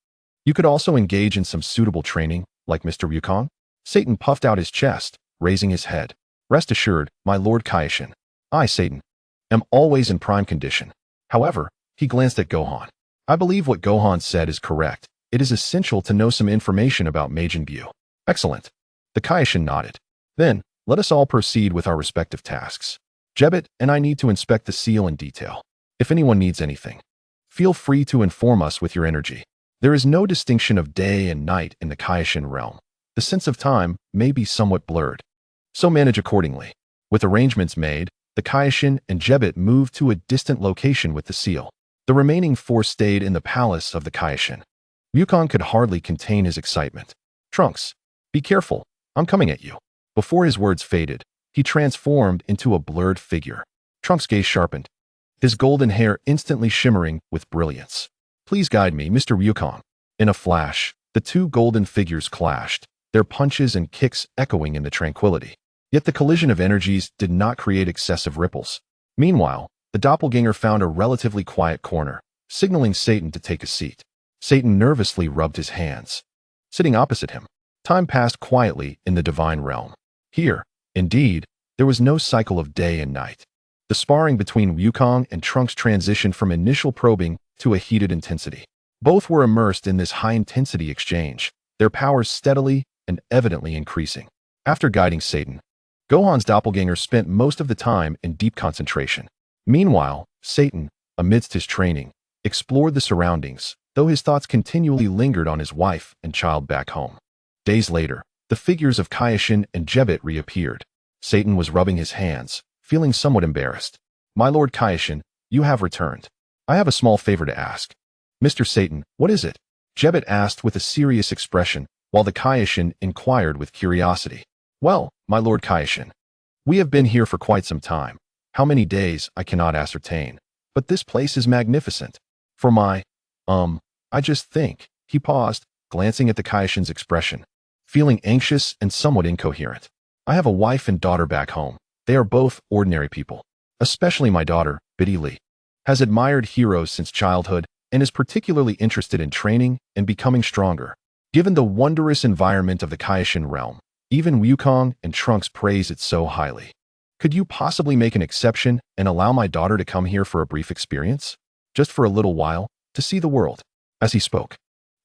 Speaker 1: You could also engage in some suitable training, like Mr. Wukong? Satan puffed out his chest, raising his head. Rest assured, my Lord Kaioshin. I, Satan, am always in prime condition. However, he glanced at Gohan. I believe what Gohan said is correct. It is essential to know some information about Majin Bu. Excellent. The Kaioshin nodded. Then, let us all proceed with our respective tasks. Jebit and I need to inspect the seal in detail. If anyone needs anything, feel free to inform us with your energy. There is no distinction of day and night in the Kaioshin realm. The sense of time may be somewhat blurred. So manage accordingly. With arrangements made, the Kaioshin and Jebit moved to a distant location with the seal. The remaining four stayed in the palace of the Kaioshin. Wukong could hardly contain his excitement. Trunks, be careful, I'm coming at you. Before his words faded, he transformed into a blurred figure. Trunks' gaze sharpened, his golden hair instantly shimmering with brilliance. Please guide me, Mr. Wukong. In a flash, the two golden figures clashed, their punches and kicks echoing in the tranquility. Yet the collision of energies did not create excessive ripples. Meanwhile, the doppelganger found a relatively quiet corner, signaling Satan to take a seat. Satan nervously rubbed his hands. Sitting opposite him, time passed quietly in the divine realm. Here, indeed, There was no cycle of day and night. The sparring between Wukong and Trunks transitioned from initial probing to a heated intensity. Both were immersed in this high-intensity exchange, their powers steadily and evidently increasing. After guiding Satan, Gohan's doppelganger spent most of the time in deep concentration. Meanwhile, Satan, amidst his training, explored the surroundings, though his thoughts continually lingered on his wife and child back home. Days later, the figures of Kaioshin and Jebit reappeared. Satan was rubbing his hands, feeling somewhat embarrassed. "My Lord Kaioshin, you have returned. I have a small favor to ask." "Mr. Satan, what is it?" Jebit asked with a serious expression, while the Kaioshin inquired with curiosity. "Well, my Lord Kaioshin, we have been here for quite some time. How many days, I cannot ascertain. But this place is magnificent. For my, I just think," he paused, glancing at the Kaioshin's expression, feeling anxious and somewhat incoherent. "I have a wife and daughter back home. They are both ordinary people. Especially my daughter, Biddy Lee, has admired heroes since childhood and is particularly interested in training and becoming stronger. Given the wondrous environment of the Kaioshin realm, even Wukong and Trunks praise it so highly. Could you possibly make an exception and allow my daughter to come here for a brief experience? Just for a little while, to see the world?" As he spoke,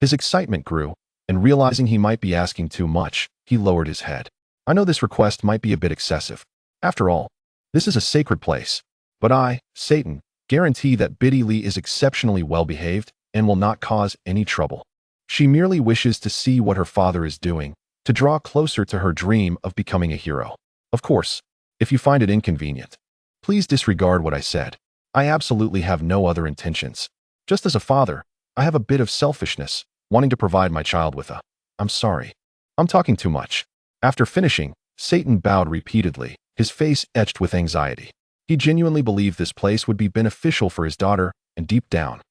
Speaker 1: his excitement grew, and realizing he might be asking too much, he lowered his head. "I know this request might be a bit excessive. After all, this is a sacred place. But I, Satan, guarantee that Biddy Lee is exceptionally well-behaved and will not cause any trouble. She merely wishes to see what her father is doing, to draw closer to her dream of becoming a hero. Of course, if you find it inconvenient, please disregard what I said. I absolutely have no other intentions. Just as a father, I have a bit of selfishness, wanting to provide my child with a, I'm sorry. I'm talking too much." After finishing, Satan bowed repeatedly, his face etched with anxiety. He genuinely believed this place would be beneficial for his daughter, and deep down,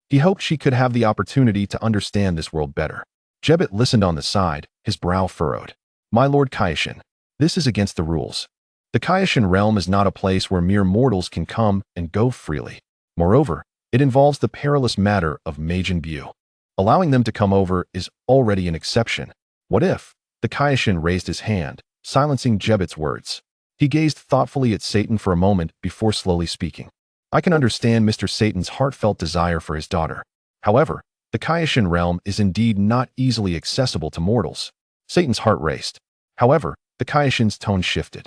Speaker 1: he hoped she could have the opportunity to understand this world better. Jebit listened on the side, his brow furrowed. "My Lord Kaioshin, this is against the rules. The Kaioshin realm is not a place where mere mortals can come and go freely. Moreover, it involves the perilous matter of Majin Buu. Allowing them to come over is already an exception. What if?" The Kaioshin raised his hand, silencing Jebit's words. He gazed thoughtfully at Satan for a moment before slowly speaking. "I can understand Mr. Satan's heartfelt desire for his daughter. However, the Kaioshin realm is indeed not easily accessible to mortals." Satan's heart raced. However, the Kaioshin's tone shifted.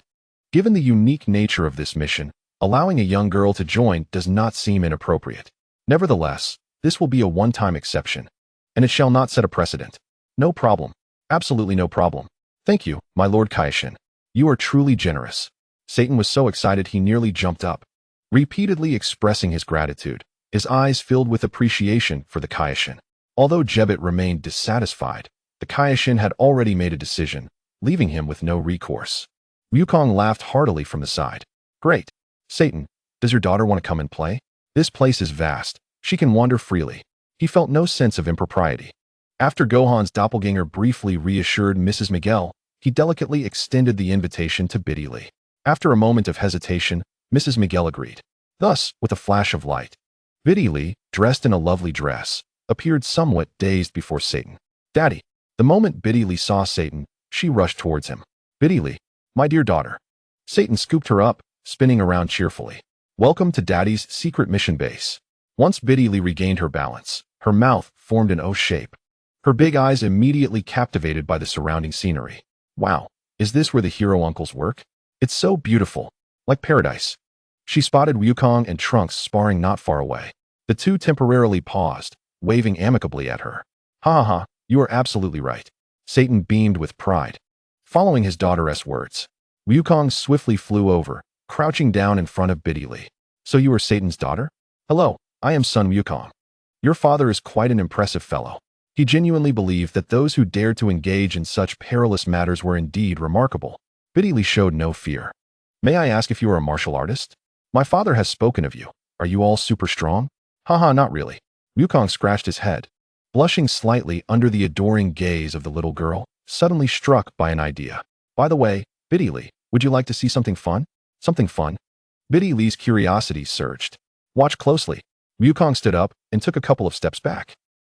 Speaker 1: "Given the unique nature of this mission, allowing a young girl to join does not seem inappropriate. Nevertheless, this will be a one-time exception, and it shall not set a precedent." "No problem. Absolutely no problem. Thank you, my Lord Kaioshin. You are truly generous." Satan was so excited he nearly jumped up, repeatedly expressing his gratitude, his eyes filled with appreciation for the Kaioshin. Although Jebit remained dissatisfied, the Kaioshin had already made a decision, leaving him with no recourse. Wukong laughed heartily from the side. "Great. Satan, does your daughter want to come and play? This place is vast. She can wander freely." He felt no sense of impropriety. After Gohan's doppelganger briefly reassured Mrs. Miguel, he delicately extended the invitation to Biddy Lee. After a moment of hesitation, Mrs. Miguel agreed. Thus, with a flash of light, Biddy Lee, dressed in a lovely dress, appeared somewhat dazed before Satan. "Daddy." The moment Biddy Lee saw Satan, she rushed towards him. "Biddy Lee, my dear daughter." Satan scooped her up, spinning around cheerfully. "Welcome to Daddy's secret mission base." Once Biddy Lee regained her balance, her mouth formed an O shape. Her big eyes immediately captivated by the surrounding scenery. "Wow, is this where the hero uncles work? It's so beautiful, like paradise." She spotted Wukong and Trunks sparring not far away. The two temporarily paused, waving amicably at her. "Ha ha ha, you are absolutely right." Satan beamed with pride. Following his daughter's words, Wukong swiftly flew over, crouching down in front of Biddy Lee. "So you are Satan's daughter?" "Hello, I am Son Wukong. Your father is quite an impressive fellow." He genuinely believed that those who dared to engage in such perilous matters were indeed remarkable. Biddy Lee showed no fear. "May I ask if you are a martial artist? My father has spoken of you. Are you all super strong?" "Haha, not really." Wukong scratched his head, blushing slightly under the adoring gaze of the little girl, suddenly struck by an idea. "By the way, Biddy Lee, would you like to see something fun?" "Something fun?" Biddy Lee's curiosity surged. "Watch closely." Wukong stood up and took a couple of steps back.